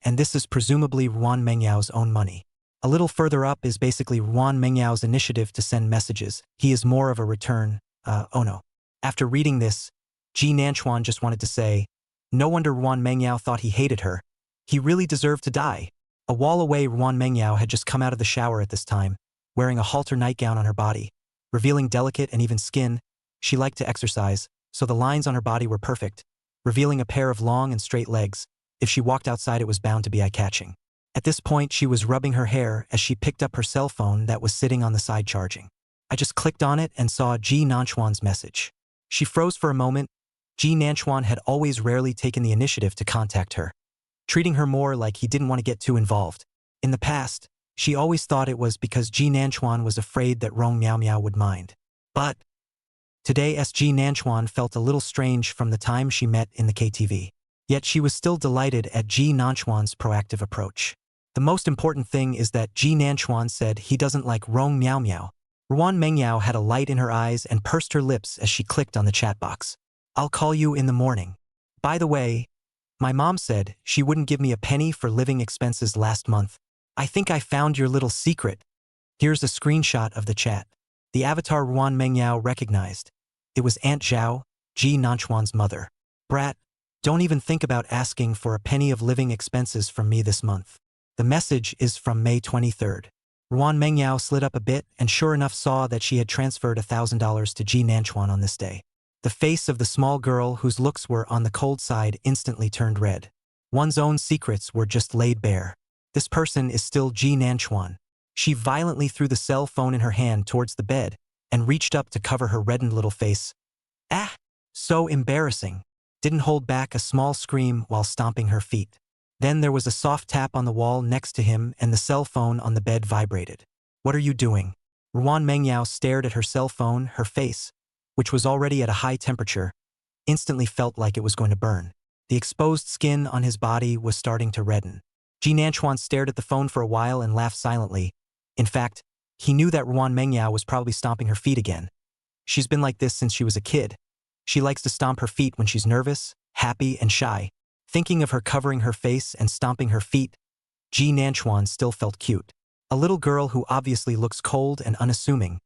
and this is presumably Ruan Mengyao's own money. A little further up is basically Ruan Mengyao's initiative to send messages. He is more of a return, oh no. After reading this, Ji Nanchuan just wanted to say, no wonder Ruan Mengyao thought he hated her. He really deserved to die. A wall away, Ruan Mengyao had just come out of the shower at this time, wearing a halter nightgown on her body, revealing delicate and even skin. She liked to exercise, so the lines on her body were perfect, revealing a pair of long and straight legs. If she walked outside, it was bound to be eye-catching. At this point, she was rubbing her hair as she picked up her cell phone that was sitting on the side charging. I just clicked on it and saw Ji Nanchuan's message. She froze for a moment. Ji Nanchuan had always rarely taken the initiative to contact her, treating her more like he didn't want to get too involved. In the past, she always thought it was because Ji Nanchuan was afraid that Rong Miao Miao would mind. But today, Ji Nanchuan felt a little strange from the time she met in the KTV. Yet she was still delighted at Ji Nanchuan's proactive approach. The most important thing is that Ji Nanchuan said he doesn't like Rong Miao Miao. Ruan Mengyao had a light in her eyes and pursed her lips as she clicked on the chat box. "I'll call you in the morning. By the way, my mom said she wouldn't give me a penny for living expenses last month. I think I found your little secret." Here's a screenshot of the chat. The avatar Ruan Mengyao recognized. It was Aunt Zhao, Ji Nanchuan's mother. "Brat, don't even think about asking for a penny of living expenses from me this month." The message is from May 23rd. Ruan Mengyao slid up a bit and sure enough saw that she had transferred $1,000 to Ji Nanchuan on this day. The face of the small girl, whose looks were on the cold side, instantly turned red. One's own secrets were just laid bare. This person is still Ji Nanchuan. She violently threw the cell phone in her hand towards the bed and reached up to cover her reddened little face. "Ah! So embarrassing." Didn't hold back a small scream while stomping her feet. Then there was a soft tap on the wall next to him and the cell phone on the bed vibrated. "What are you doing?" Ruan Mengyao stared at her cell phone. Her face, which was already at a high temperature, instantly felt like it was going to burn. The exposed skin on his body was starting to redden. Ji Nanchuan stared at the phone for a while and laughed silently. In fact, he knew that Ruan Mengyao was probably stomping her feet again. She's been like this since she was a kid. She likes to stomp her feet when she's nervous, happy, and shy. Thinking of her covering her face and stomping her feet, Ji Nanchuan still felt cute. A little girl who obviously looks cold and unassuming.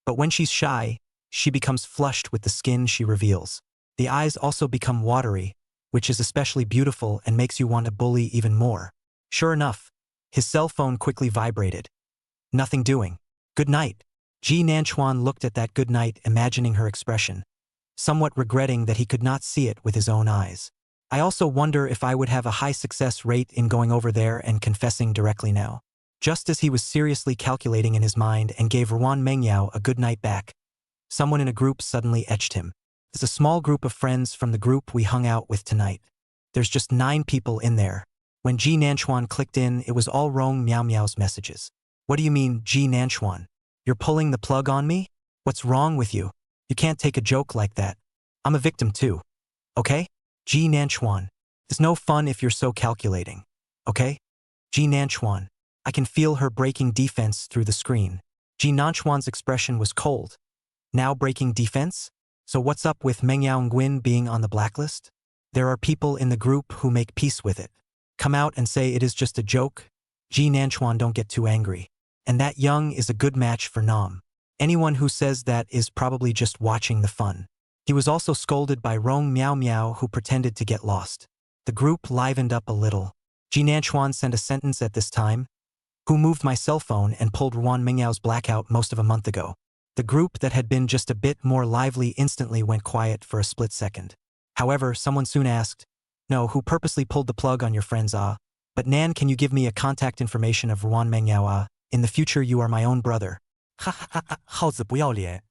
But when she's shy, she becomes flushed with the skin she reveals. The eyes also become watery, which is especially beautiful and makes you want to bully even more. Sure enough, his cell phone quickly vibrated. Nothing doing. "Good night." Ji Nanchuan looked at that good night, imagining her expression, somewhat regretting that he could not see it with his own eyes. "I also wonder if I would have a high success rate in going over there and confessing directly now." Just as he was seriously calculating in his mind and gave Ruan Mengyao a good night back, someone in a group suddenly etched him. "It's a small group of friends from the group we hung out with tonight. There's just 9 people in there." When Ji Nanchuan clicked in, it was all Rong Miao Miao's messages. "What do you mean, Ji Nanchuan? You're pulling the plug on me? What's wrong with you? You can't take a joke like that. I'm a victim too. Okay? Ji Nanchuan. It's no fun if you're so calculating. Okay? Ji Nanchuan." I can feel her breaking defense through the screen. Ji Nanchuan's expression was cold. Now breaking defense? So what's up with Meng Yao Nguyen being on the blacklist? There are people in the group who make peace with it. Come out and say it is just a joke? Ji Nanchuan, don't get too angry. And that Young is a good match for Nam. Anyone who says that is probably just watching the fun. He was also scolded by Rong Miao Miao, who pretended to get lost. The group livened up a little. Ji Nanchuan sent a sentence at this time. Who moved my cell phone and pulled Ruan Mingyao's blackout most of a month ago? The group that had been just a bit more lively instantly went quiet for a split second. However, someone soon asked, "No, who purposely pulled the plug on your friends But Nan, can you give me a contact information of Ruan Mengyao In the future you are my own brother." 哈哈哈哈，耗子不要脸。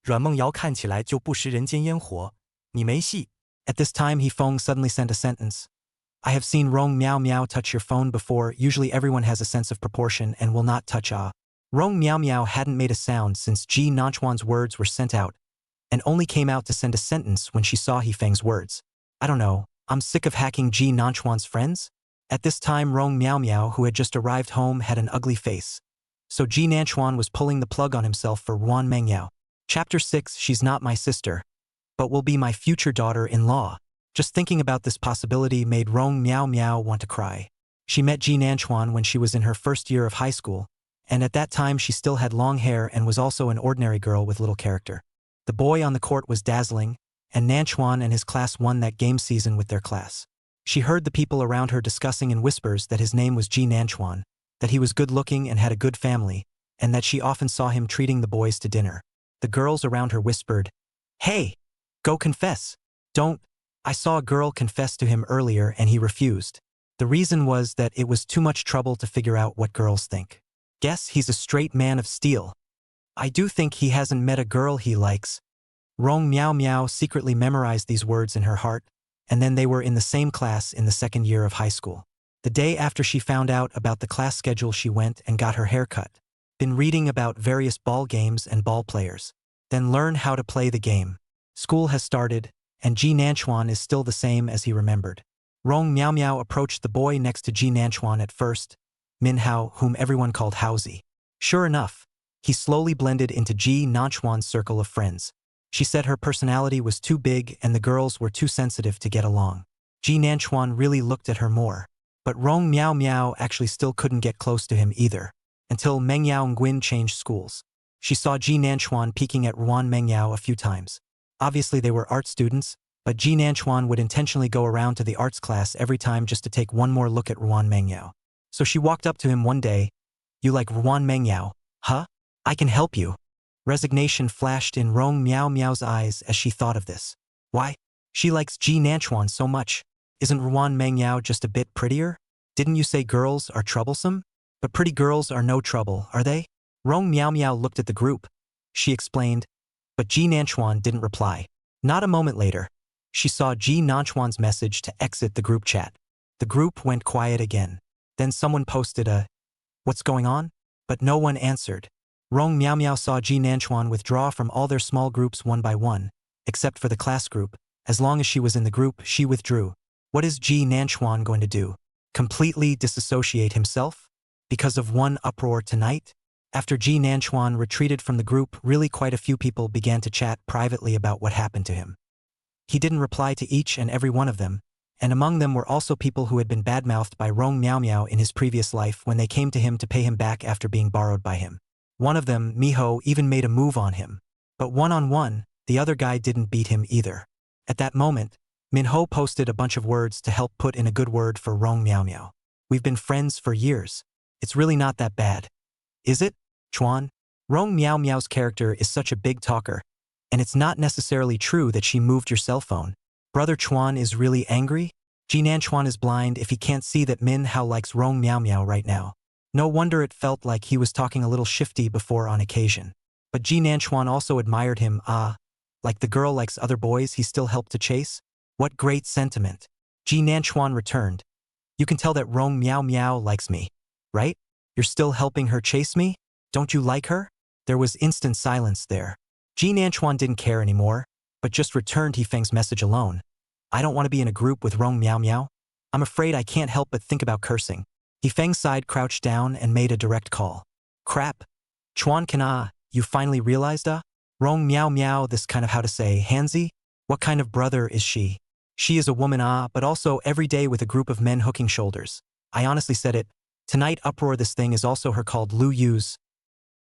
阮梦瑶看起来就不食人间烟火，你没戏。 At this time, He Feng suddenly sent a sentence. I have seen Rong Miao Miao touch your phone before. Usually everyone has a sense of proportion and will not touch Rong Miao Miao hadn't made a sound since Ji Nanchuan's words were sent out, and only came out to send a sentence when she saw He Feng's words. I don't know, I'm sick of hacking Ji Nanchuan's friends? At this time, Rong Miao Miao, who had just arrived home, had an ugly face. So Ji Nanchuan was pulling the plug on himself for Ruan Mengyao. Chapter 6. She's not my sister, but will be my future daughter-in-law. Just thinking about this possibility made Rong Miao Miao want to cry. She met Ji Nanchuan when she was in her first year of high school, and at that time she still had long hair and was also an ordinary girl with little character. The boy on the court was dazzling, and Nanchuan and his class won that game season with their class. She heard the people around her discussing in whispers that his name was Ji Nanchuan, that he was good-looking and had a good family, and that she often saw him treating the boys to dinner. The girls around her whispered, "Hey, go confess." "Don't. I saw a girl confess to him earlier and he refused. The reason was that it was too much trouble to figure out what girls think. Guess he's a straight man of steel. I do think he hasn't met a girl he likes." Rong Miao Miao secretly memorized these words in her heart, and then they were in the same class in the second year of high school. The day after she found out about the class schedule, she went and got her hair cut. Been reading about various ball games and ball players. Then learn how to play the game. School has started, and Ji Nanchuan is still the same as he remembered. Rong Miao Miao approached the boy next to Ji Nanchuan at first, Min Hao, whom everyone called Haozi. Sure enough, he slowly blended into Ji Nanchuan's circle of friends. She said her personality was too big and the girls were too sensitive to get along. Ji Nanchuan really looked at her more. But Rong Miao Miao actually still couldn't get close to him either, until Mengyao Nguyen changed schools. She saw Ji Nanchuan peeking at Ruan Mengyao a few times. Obviously they were art students, but Ji Nanchuan would intentionally go around to the arts class every time just to take one more look at Ruan Mengyao. So she walked up to him one day. "You like Ruan Mengyao, huh? I can help you." Resignation flashed in Rong Miao Miao's eyes as she thought of this. Why? She likes Ji Nanchuan so much. Isn't Ruan Mengyao just a bit prettier? Didn't you say girls are troublesome? But pretty girls are no trouble, are they? Rong Miao Miao looked at the group. She explained, but Ji Nanchuan didn't reply. Not a moment later, she saw Ji Nanchuan's message to exit the group chat. The group went quiet again. Then someone posted a, "What's going on?" But no one answered. Rong Miao Miao saw Ji Nanchuan withdraw from all their small groups one by one, except for the class group. As long as she was in the group, she withdrew. What is Ji Nanchuan going to do? Completely disassociate himself? Because of one uproar tonight? After Ji Nanchuan retreated from the group, really quite a few people began to chat privately about what happened to him. He didn't reply to each and every one of them, and among them were also people who had been badmouthed by Rong Miao Miao in his previous life when they came to him to pay him back after being borrowed by him. One of them, Miho, even made a move on him. But one-on-one, the other guy didn't beat him either. At that moment, Minho posted a bunch of words to help put in a good word for Rong Miao Miao. "We've been friends for years. It's really not that bad. Is it, Chuan?" Rong Miao Miao's character is such a big talker, and it's not necessarily true that she moved your cell phone. Brother Chuan is really angry? Ji Nanchuan is blind if he can't see that Min Hao likes Rong Miao Miao right now. No wonder it felt like he was talking a little shifty before on occasion. But Ji Nanchuan also admired him, like the girl likes other boys he still helped to chase? What great sentiment. Ji Nanchuan returned. "You can tell that Rong Miao Miao likes me, right? You're still helping her chase me? Don't you like her?" There was instant silence there. Ji Nanchuan didn't care anymore, but just returned He Feng's message alone. "I don't want to be in a group with Rong Miao Miao. I'm afraid I can't help but think about cursing." He Feng's side crouched down and made a direct call. "Crap. Chuan can you finally realized Rong Miao Miao, this kind of how to say, handsy? What kind of brother is she? She is a woman but also every day with a group of men hooking shoulders. I honestly said it. Tonight uproar this thing is also her called Lu Yu's.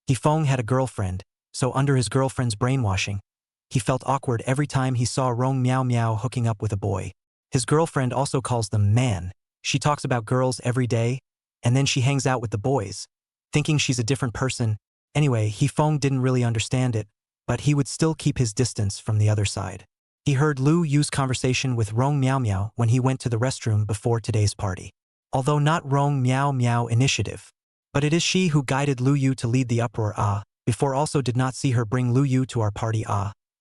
He Feng had a girlfriend, so under his girlfriend's brainwashing, He felt awkward every time he saw Rong Miao Miao hooking up with a boy. His girlfriend also calls them man. She talks about girls every day, and then she hangs out with the boys, thinking she's a different person. Anyway, Feng didn't really understand it, but he would still keep his distance from the other side. He heard Lu Yu's conversation with Rong Miao Miao when he went to the restroom before today's party. Although not Rong Miao Miao initiative, but it is she who guided Lu Yu to lead the uproar before also did not see her bring Lu Yu to our party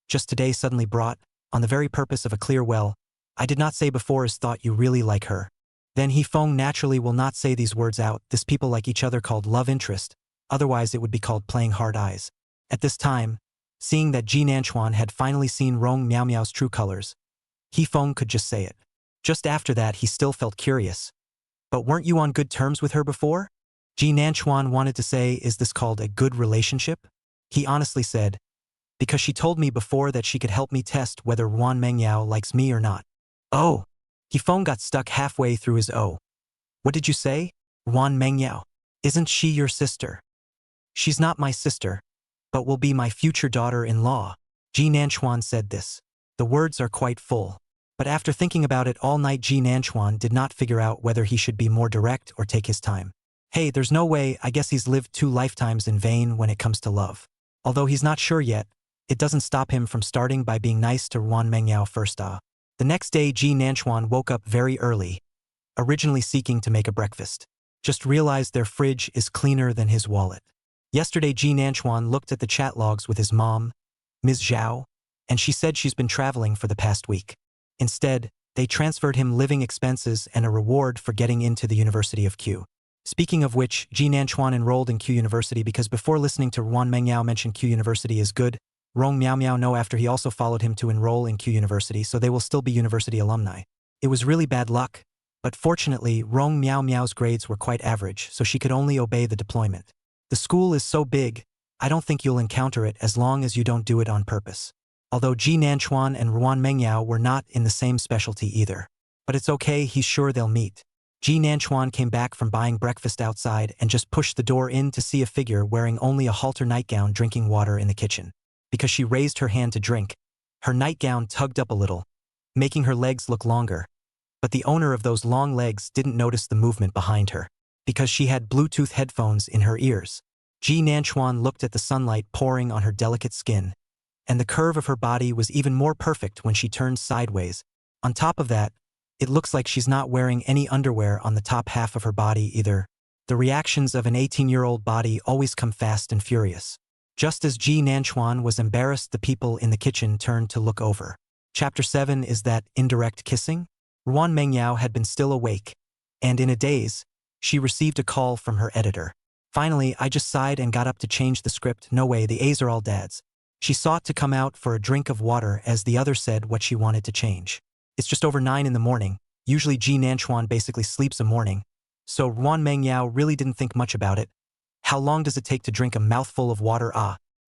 just today suddenly brought, on the very purpose of a clear well. I did not say before is thought you really like her. Then Feng naturally will not say these words out, this people like each other called love interest, otherwise it would be called playing hard eyes. At this time, seeing that Ji Nanchuan had finally seen Rong Miao Miao's true colors, Feng could just say it. Just after that he still felt curious. But weren't you on good terms with her before? Ji Nanchuan wanted to say, is this called a good relationship? He honestly said, because she told me before that she could help me test whether Ruan Mengyao likes me or not. Oh. Feng got stuck halfway through his oh. What did you say? Ruan Mengyao. Isn't she your sister? She's not my sister, but will be my future daughter-in-law. Ji Nanchuan said this. The words are quite full. But after thinking about it all night, Ji Nanchuan did not figure out whether he should be more direct or take his time. Hey, there's no way, I guess he's lived 2 lifetimes in vain when it comes to love. Although he's not sure yet, it doesn't stop him from starting by being nice to Ruan Mengyao first. The next day Ji Nanchuan woke up very early, originally seeking to make a breakfast. Just realized their fridge is cleaner than his wallet. Yesterday Ji Nanchuan looked at the chat logs with his mom, Ms. Zhao, and she said she's been traveling for the past week. Instead, they transferred him living expenses and a reward for getting into the University of Q. Speaking of which, Ji Nanchuan enrolled in Q University because before listening to Ruan Mengyao mention Q University is good, Rong Miao Miao know after he also followed him to enroll in Q University, so they will still be university alumni. It was really bad luck, but fortunately Rong Miao Miao's grades were quite average, so she could only obey the deployment. The school is so big, I don't think you'll encounter it as long as you don't do it on purpose. Although Ji Nanchuan and Ruan Mengyao were not in the same specialty either. But it's okay, he's sure they'll meet. Ji Nanchuan came back from buying breakfast outside and just pushed the door in to see a figure wearing only a halter nightgown drinking water in the kitchen. Because she raised her hand to drink, her nightgown tugged up a little, making her legs look longer. But the owner of those long legs didn't notice the movement behind her, because she had Bluetooth headphones in her ears. Ji Nanchuan looked at the sunlight pouring on her delicate skin, and the curve of her body was even more perfect when she turned sideways. On top of that, it looks like she's not wearing any underwear on the top half of her body either. The reactions of an 18-year-old body always come fast and furious. Just as Ji Nanchuan was embarrassed, the people in the kitchen turned to look over. Chapter 7 is that indirect kissing? Ruan Mengyao had been still awake, and in a daze, she received a call from her editor. Finally, I just sighed and got up to change the script. No way, the A's are all dads. She sought to come out for a drink of water as the other said what she wanted to change. It's just over 9 in the morning. Usually Ji Nanchuan basically sleeps a morning, so Ruan Mengyao really didn't think much about it. How long does it take to drink a mouthful of water?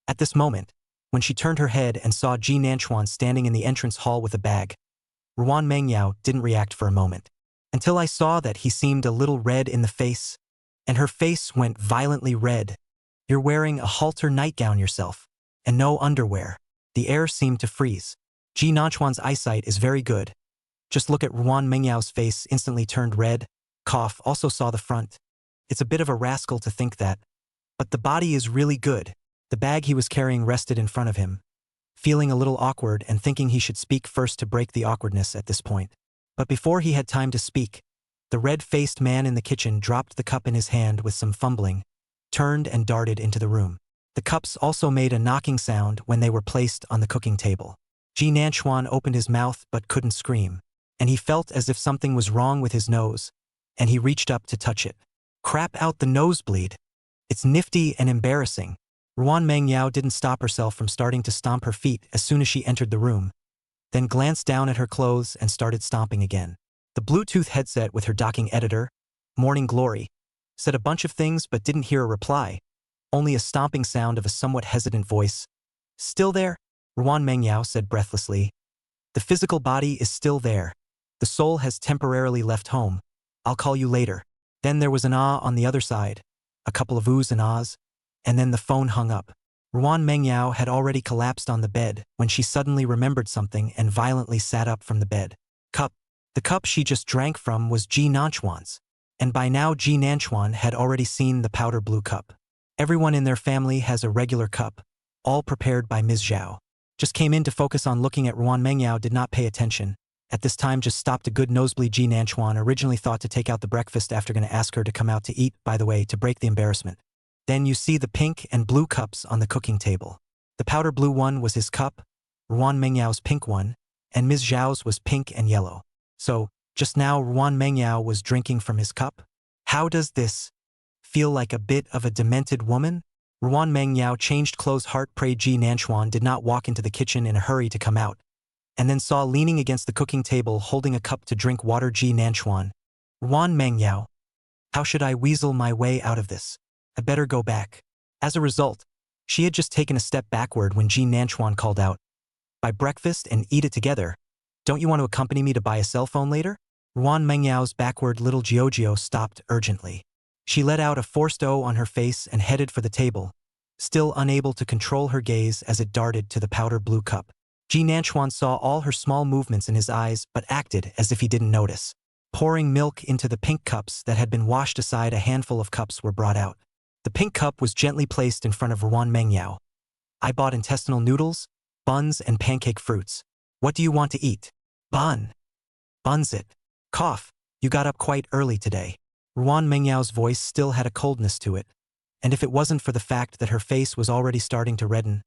At this moment, when she turned her head and saw Ji Nanchuan standing in the entrance hall with a bag, Ruan Mengyao didn't react for a moment. Until I saw that he seemed a little red in the face, and her face went violently red. You're wearing a halter nightgown yourself, and no underwear. The air seemed to freeze. Ji Nanchuan's eyesight is very good. Just look at Ruan Mengyao's face instantly turned red. Cough also saw the front. It's a bit of a rascal to think that. But the body is really good. The bag he was carrying rested in front of him, feeling a little awkward and thinking he should speak first to break the awkwardness at this point. But before he had time to speak, the red-faced man in the kitchen dropped the cup in his hand with some fumbling, turned and darted into the room. The cups also made a knocking sound when they were placed on the cooking table. Ji Nanchuan opened his mouth but couldn't scream, and he felt as if something was wrong with his nose, and he reached up to touch it. Crap out the nosebleed. It's nifty and embarrassing. Ruan Mengyao didn't stop herself from starting to stomp her feet as soon as she entered the room, then glanced down at her clothes and started stomping again. The Bluetooth headset with her docking editor, Morning Glory, said a bunch of things but didn't hear a reply, only a stomping sound of a somewhat hesitant voice. Still there? Ruan Mengyao said breathlessly. The physical body is still there. The soul has temporarily left home. I'll call you later. Then there was an ah on the other side, a couple of oohs and ahs, and then the phone hung up. Ruan Mengyao had already collapsed on the bed when she suddenly remembered something and violently sat up from the bed. Cup. The cup she just drank from was Ji Nanchuan's, and by now Ji Nanchuan had already seen the powder blue cup. Everyone in their family has a regular cup, all prepared by Ms. Zhao. Just came in to focus on looking at Ruan Mengyao, did not pay attention. At this time just stopped a good nosebleed. Ji Nanchuan originally thought to take out the breakfast after gonna ask her to come out to eat, by the way, to break the embarrassment. Then you see the pink and blue cups on the cooking table. The powder blue one was his cup, Ruan Mengyao's pink one, and Ms. Zhao's was pink and yellow. So, just now Ruan Mengyao was drinking from his cup? How does this feel like a bit of a demented woman? Ruan Mengyao changed clothes. Heart-prayed Ji Nanchuan did not walk into the kitchen in a hurry to come out, and then saw leaning against the cooking table holding a cup to drink water Ji Nanchuan. Ruan Mengyao, how should I weasel my way out of this? I better go back. As a result, she had just taken a step backward when Ji Nanchuan called out, "Buy breakfast and eat it together. Don't you want to accompany me to buy a cell phone later?" Ruan Mengyao's backward little Giorgio stopped urgently. She let out a forced O on her face and headed for the table, still unable to control her gaze as it darted to the powder blue cup. Ji Nanchuan saw all her small movements in his eyes but acted as if he didn't notice. Pouring milk into the pink cups that had been washed aside, a handful of cups were brought out. The pink cup was gently placed in front of Ruan Mengyao. "I bought intestinal noodles, buns, and pancake fruits. What do you want to eat?" "Bun." "Buns it." "Cough, you got up quite early today." Ruan Mengyao's voice still had a coldness to it, and if it wasn't for the fact that her face was already starting to redden,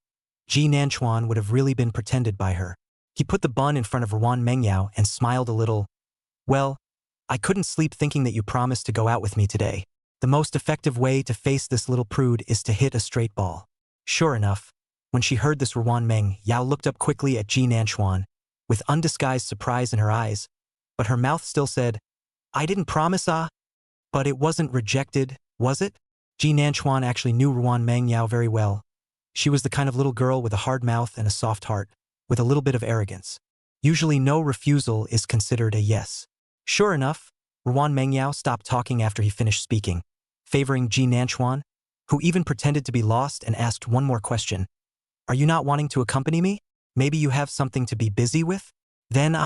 Ji Nanchuan would have really been pretended by her. He put the bun in front of Ruan Mengyao and smiled a little. "Well, I couldn't sleep thinking that you promised to go out with me today. The most effective way to face this little prude is to hit a straight ball." Sure enough, when she heard this, Ruan Mengyao looked up quickly at Ji Nanchuan, with undisguised surprise in her eyes, but her mouth still said, "I didn't promise, But it wasn't rejected, was it?" Ji Nanchuan actually knew Ruan Mengyao very well. She was the kind of little girl with a hard mouth and a soft heart, with a little bit of arrogance. Usually no refusal is considered a yes. Sure enough, Ruan Mengyao stopped talking after he finished speaking, favoring Ji Nanchuan, who even pretended to be lost and asked one more question. "Are you not wanting to accompany me? Maybe you have something to be busy with?" "Then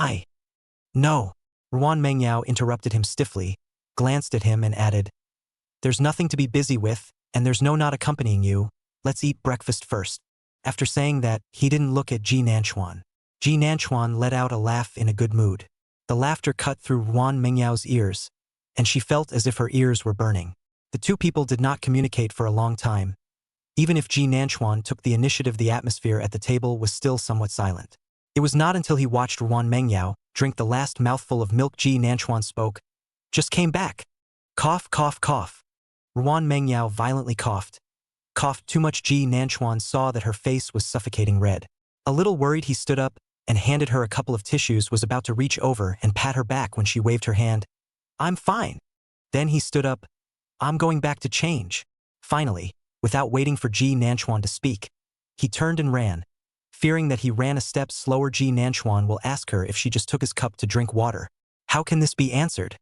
No." Ruan Mengyao interrupted him stiffly, glanced at him and added, "There's nothing to be busy with, and there's no not accompanying you. Let's eat breakfast first." After saying that, he didn't look at Ji Nanchuan. Ji Nanchuan let out a laugh in a good mood. The laughter cut through Ruan Mengyao's ears, and she felt as if her ears were burning. The two people did not communicate for a long time. Even if Ji Nanchuan took the initiative, the atmosphere at the table was still somewhat silent. It was not until he watched Ruan Mengyao drink the last mouthful of milk Ji Nanchuan spoke. "Just came back. Cough, cough, cough." Ruan Mengyao violently coughed. Coughed too much. Ji Nanchuan saw that her face was suffocating red. A little worried, he stood up and handed her a couple of tissues, was about to reach over and pat her back when she waved her hand. "I'm fine." Then he stood up. "I'm going back to change." Finally, without waiting for Ji Nanchuan to speak, he turned and ran. Fearing that he ran a step slower, Ji Nanchuan will ask her if she just took his cup to drink water. How can this be answered?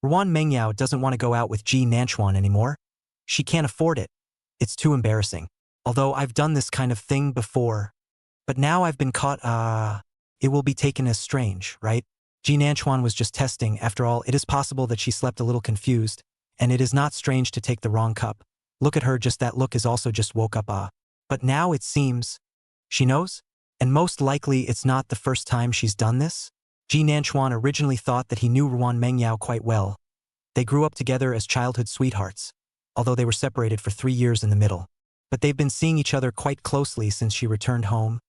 Ruan Mengyao doesn't want to go out with Ji Nanchuan anymore. She can't afford it. It's too embarrassing. Although I've done this kind of thing before. But now I've been caught, it will be taken as strange, right? Ji Nanchuan was just testing. After all, it is possible that she slept a little confused, and it is not strange to take the wrong cup. Look at her, just that look is also just woke up, But now it seems she knows? And most likely it's not the first time she's done this? Ji Nanchuan originally thought that he knew Ruan Mengyao quite well. They grew up together as childhood sweethearts, although they were separated for 3 years in the middle. But they've been seeing each other quite closely since she returned home,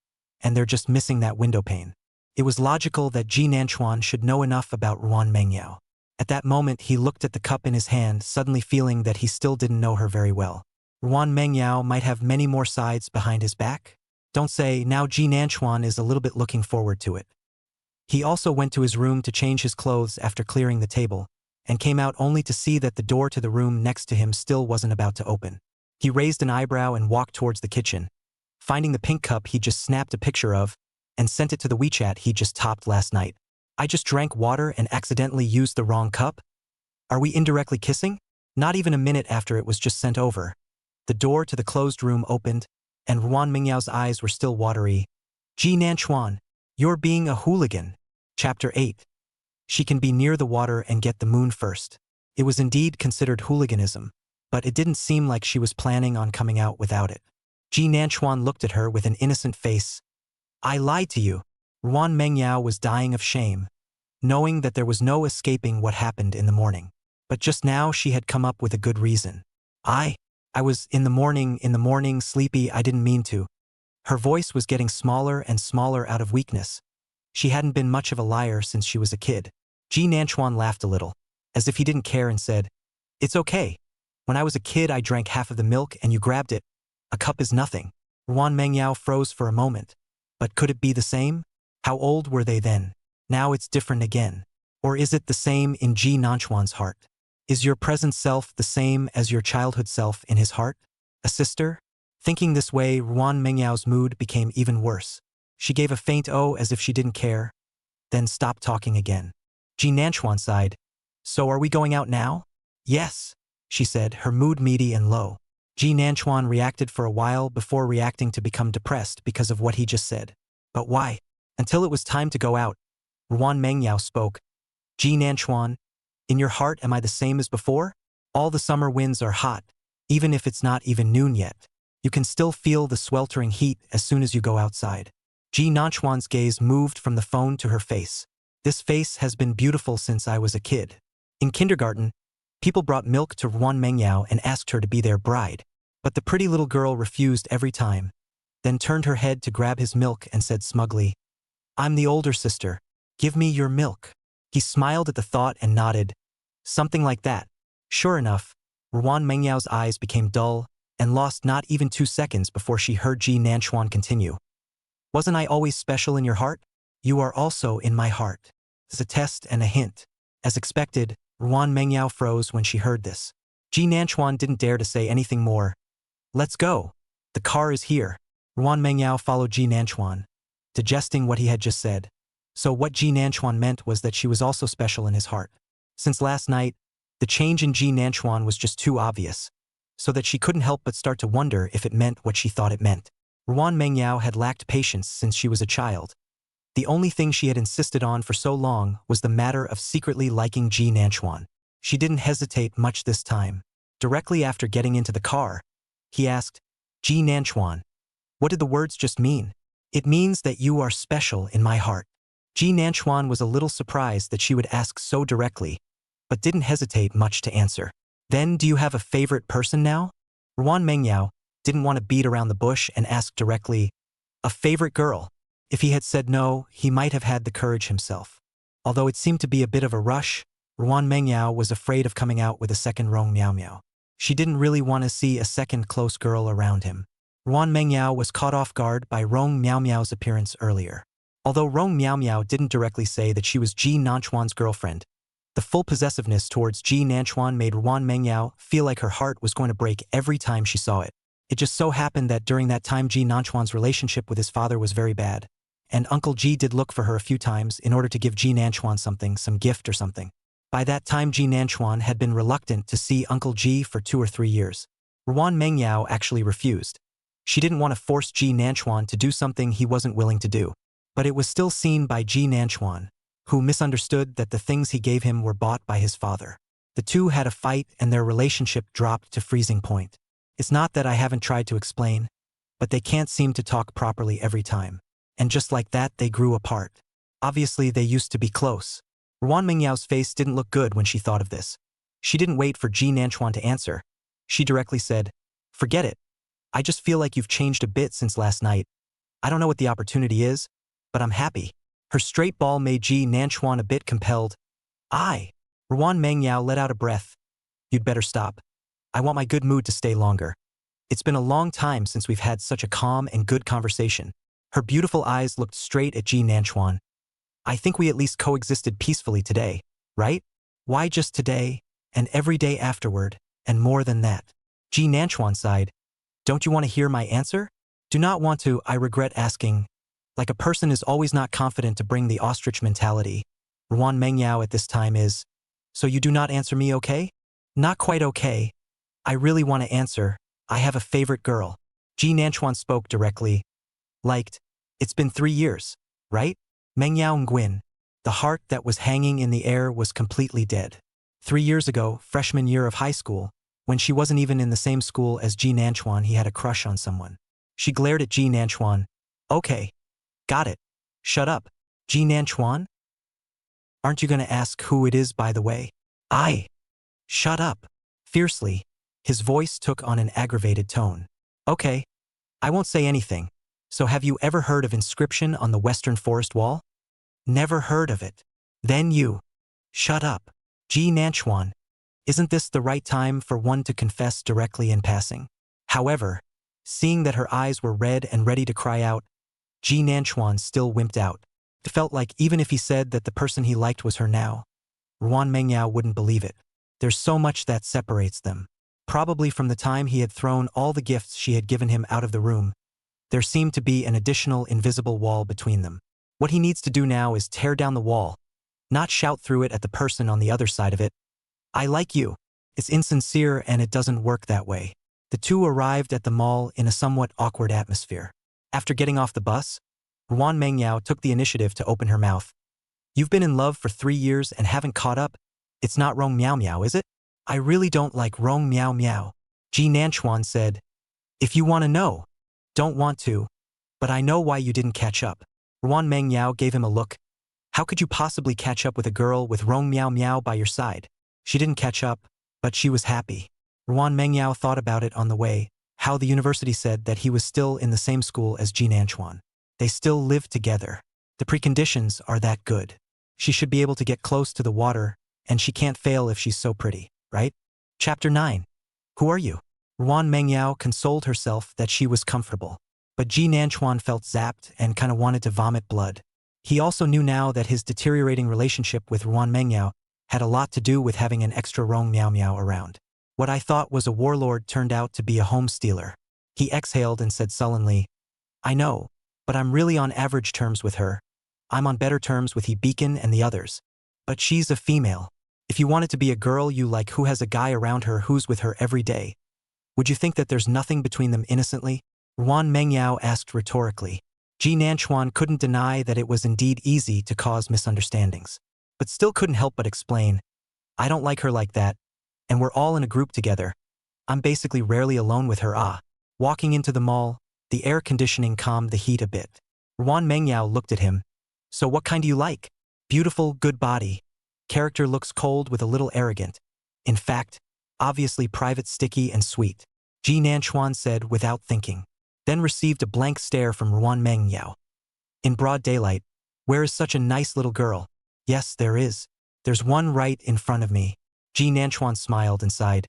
and they're just missing that window pane. It was logical that Ji Nanchuan should know enough about Ruan Mengyao. At that moment, he looked at the cup in his hand, suddenly feeling that he still didn't know her very well. Ruan Mengyao might have many more sides behind his back. Don't say, now Ji Nanchuan is a little bit looking forward to it. He also went to his room to change his clothes after clearing the table, and came out only to see that the door to the room next to him still wasn't about to open. He raised an eyebrow and walked towards the kitchen. Finding the pink cup he just snapped a picture of, and sent it to the WeChat he just topped last night. "I just drank water and accidentally used the wrong cup? Are we indirectly kissing?" Not even a minute after it was just sent over, the door to the closed room opened, and Ruan Mingyao's eyes were still watery. Ji Nanchuan, you're being a hooligan. Chapter 8. She can be near the water and get the moon first. It was indeed considered hooliganism, but it didn't seem like she was planning on coming out without it. Ji Nanchuan looked at her with an innocent face. I lied to you. Ruan Mengyao was dying of shame, knowing that there was no escaping what happened in the morning. But just now she had come up with a good reason. I was in the morning, sleepy, I didn't mean to. Her voice was getting smaller and smaller out of weakness. She hadn't been much of a liar since she was a kid. Ji Nanchuan laughed a little, as if he didn't care, and said, It's okay. When I was a kid I drank half of the milk and you grabbed it. A cup is nothing. Ruan Mengyao froze for a moment. But could it be the same? How old were they then? Now it's different again. Or is it the same in Ji Nanchuan's heart? Is your present self the same as your childhood self in his heart? A sister? Thinking this way, Ruan Mengyao's mood became even worse. She gave a faint "oh" as if she didn't care, then stopped talking again. Ji Nanchuan sighed. So are we going out now? Yes, she said, her mood meaty and low. Ji Nanchuan reacted for a while before reacting to become depressed because of what he just said. But why? Until it was time to go out, Ruan Mengyao spoke. Ji Nanchuan, in your heart am I the same as before? All the summer winds are hot, even if it's not even noon yet. You can still feel the sweltering heat as soon as you go outside. Ji Nanchuan's gaze moved from the phone to her face. This face has been beautiful since I was a kid. In kindergarten, people brought milk to Ruan Mengyao and asked her to be their bride. But the pretty little girl refused every time, then turned her head to grab his milk and said smugly, I'm the older sister. Give me your milk. He smiled at the thought and nodded. Something like that. Sure enough, Ruan Mengyao's eyes became dull and lost not even 2 seconds before she heard Ji Nanchuan continue. Wasn't I always special in your heart? You are also in my heart. It's a test and a hint. As expected, Ruan Mengyao froze when she heard this. Ji Nanchuan didn't dare to say anything more. Let's go. The car is here. Ruan Mengyao followed Ji Nanchuan, digesting what he had just said. So what Ji Nanchuan meant was that she was also special in his heart. Since last night, the change in Ji Nanchuan was just too obvious, so that she couldn't help but start to wonder if it meant what she thought it meant. Ruan Mengyao had lacked patience since she was a child. The only thing she had insisted on for so long was the matter of secretly liking Ji Nanchuan. She didn't hesitate much this time. Directly after getting into the car, he asked, Ji Nanchuan, what did the words just mean? It means that you are special in my heart. Ji Nanchuan was a little surprised that she would ask so directly, but didn't hesitate much to answer. Then do you have a favorite person now? Ruan Mengyao didn't want to beat around the bush and ask directly, a favorite girl. If he had said no, he might have had the courage himself. Although it seemed to be a bit of a rush, Ruan Mengyao was afraid of coming out with a second Rong Miao Miao. She didn't really want to see a second close girl around him. Ruan Mengyao was caught off guard by Rong Miao Miao's appearance earlier. Although Rong Miao Miao didn't directly say that she was Ji Nanchuan's girlfriend, the full possessiveness towards Ji Nanchuan made Ruan Mengyao feel like her heart was going to break every time she saw it. It just so happened that during that time Ji Nanchuan's relationship with his father was very bad, and Uncle Ji did look for her a few times in order to give Ji Nanchuan something, some gift or something. By that time Ji Nanchuan had been reluctant to see Uncle Ji for 2 or 3 years. Ruan Mengyao actually refused. She didn't want to force Ji Nanchuan to do something he wasn't willing to do. But it was still seen by Ji Nanchuan, who misunderstood that the things he gave him were bought by his father. The two had a fight and their relationship dropped to freezing point. It's not that I haven't tried to explain, but they can't seem to talk properly every time. And just like that they grew apart. Obviously they used to be close. Ruan Mengyao's face didn't look good when she thought of this. She didn't wait for Ji Nanchuan to answer. She directly said, forget it. I just feel like you've changed a bit since last night. I don't know what the opportunity is, but I'm happy. Her straight ball made Ji Nanchuan a bit compelled. Ruan Mengyao let out a breath. You'd better stop. I want my good mood to stay longer. It's been a long time since we've had such a calm and good conversation. Her beautiful eyes looked straight at Ji Nanchuan. I think we at least coexisted peacefully today, right? Why just today, and every day afterward, and more than that? Ji Nanchuan sighed. Don't you want to hear my answer? Do not want to, I regret asking. Like a person is always not confident to bring the ostrich mentality. Ruan Mengyao at this time is. So you do not answer me okay? Not quite okay. I really want to answer. I have a favorite girl. Ji Nanchuan spoke directly. Liked. It's been 3 years, right? Meng Yao Nguyen. The heart that was hanging in the air was completely dead. 3 years ago, freshman year of high school, when she wasn't even in the same school as Ji Nanchuan, he had a crush on someone. She glared at Ji Nanchuan. Okay. Got it. Shut up. Ji Nanchuan? Aren't you gonna ask who it is, by the way? Shut up. Fiercely, his voice took on an aggravated tone. Okay. I won't say anything. So have you ever heard of inscription on the western forest wall? Never heard of it. Then you. Shut up. Ji Nanchuan. Isn't this the right time for one to confess directly in passing? However, seeing that her eyes were red and ready to cry out, Ji Nanchuan still wimped out. It felt like even if he said that the person he liked was her now, Ruan Mengyao wouldn't believe it. There's so much that separates them. Probably from the time he had thrown all the gifts she had given him out of the room, there seemed to be an additional invisible wall between them. What he needs to do now is tear down the wall, not shout through it at the person on the other side of it. I like you. It's insincere and it doesn't work that way. The two arrived at the mall in a somewhat awkward atmosphere. After getting off the bus, Ruan Mengyao took the initiative to open her mouth. You've been in love for 3 years and haven't caught up? It's not Rong Miao Miao, is it? I really don't like Rong Miao Miao. Ji Nanchuan said. If you want to know. Don't want to. But I know why you didn't catch up. Ruan Mengyao gave him a look. How could you possibly catch up with a girl with Rong Miao Miao by your side? She didn't catch up, but she was happy. Ruan Mengyao thought about it on the way, how the university said that he was still in the same school as Ji Nanchuan. They still lived together. The preconditions are that good. She should be able to get close to the water, and she can't fail if she's so pretty, right? Chapter 9. Who are you? Ruan Mengyao consoled herself that she was comfortable. But Ji Nanchuan felt zapped and kinda wanted to vomit blood. He also knew now that his deteriorating relationship with Ruan Mengyao had a lot to do with having an extra Rong Miao Miao around. What I thought was a warlord turned out to be a home stealer. He exhaled and said sullenly, I know, but I'm really on average terms with her. I'm on better terms with He Beacon and the others. But she's a female. If you wanted to be a girl you like who has a guy around her who's with her every day, would you think that there's nothing between them innocently? Ruan Mengyao asked rhetorically. Ji Nanchuan couldn't deny that it was indeed easy to cause misunderstandings, but still couldn't help but explain. I don't like her like that, and we're all in a group together. I'm basically rarely alone with her. Walking into the mall, the air conditioning calmed the heat a bit. Ruan Mengyao looked at him. So what kind do you like? Beautiful, good body. Character looks cold with a little arrogant. In fact, obviously private, sticky, and sweet. Ji Nanchuan said without thinking. Then received a blank stare from Ruan Mengyao. In broad daylight, where is such a nice little girl? Yes, there is. There's one right in front of me. Ji Nanchuan smiled and sighed.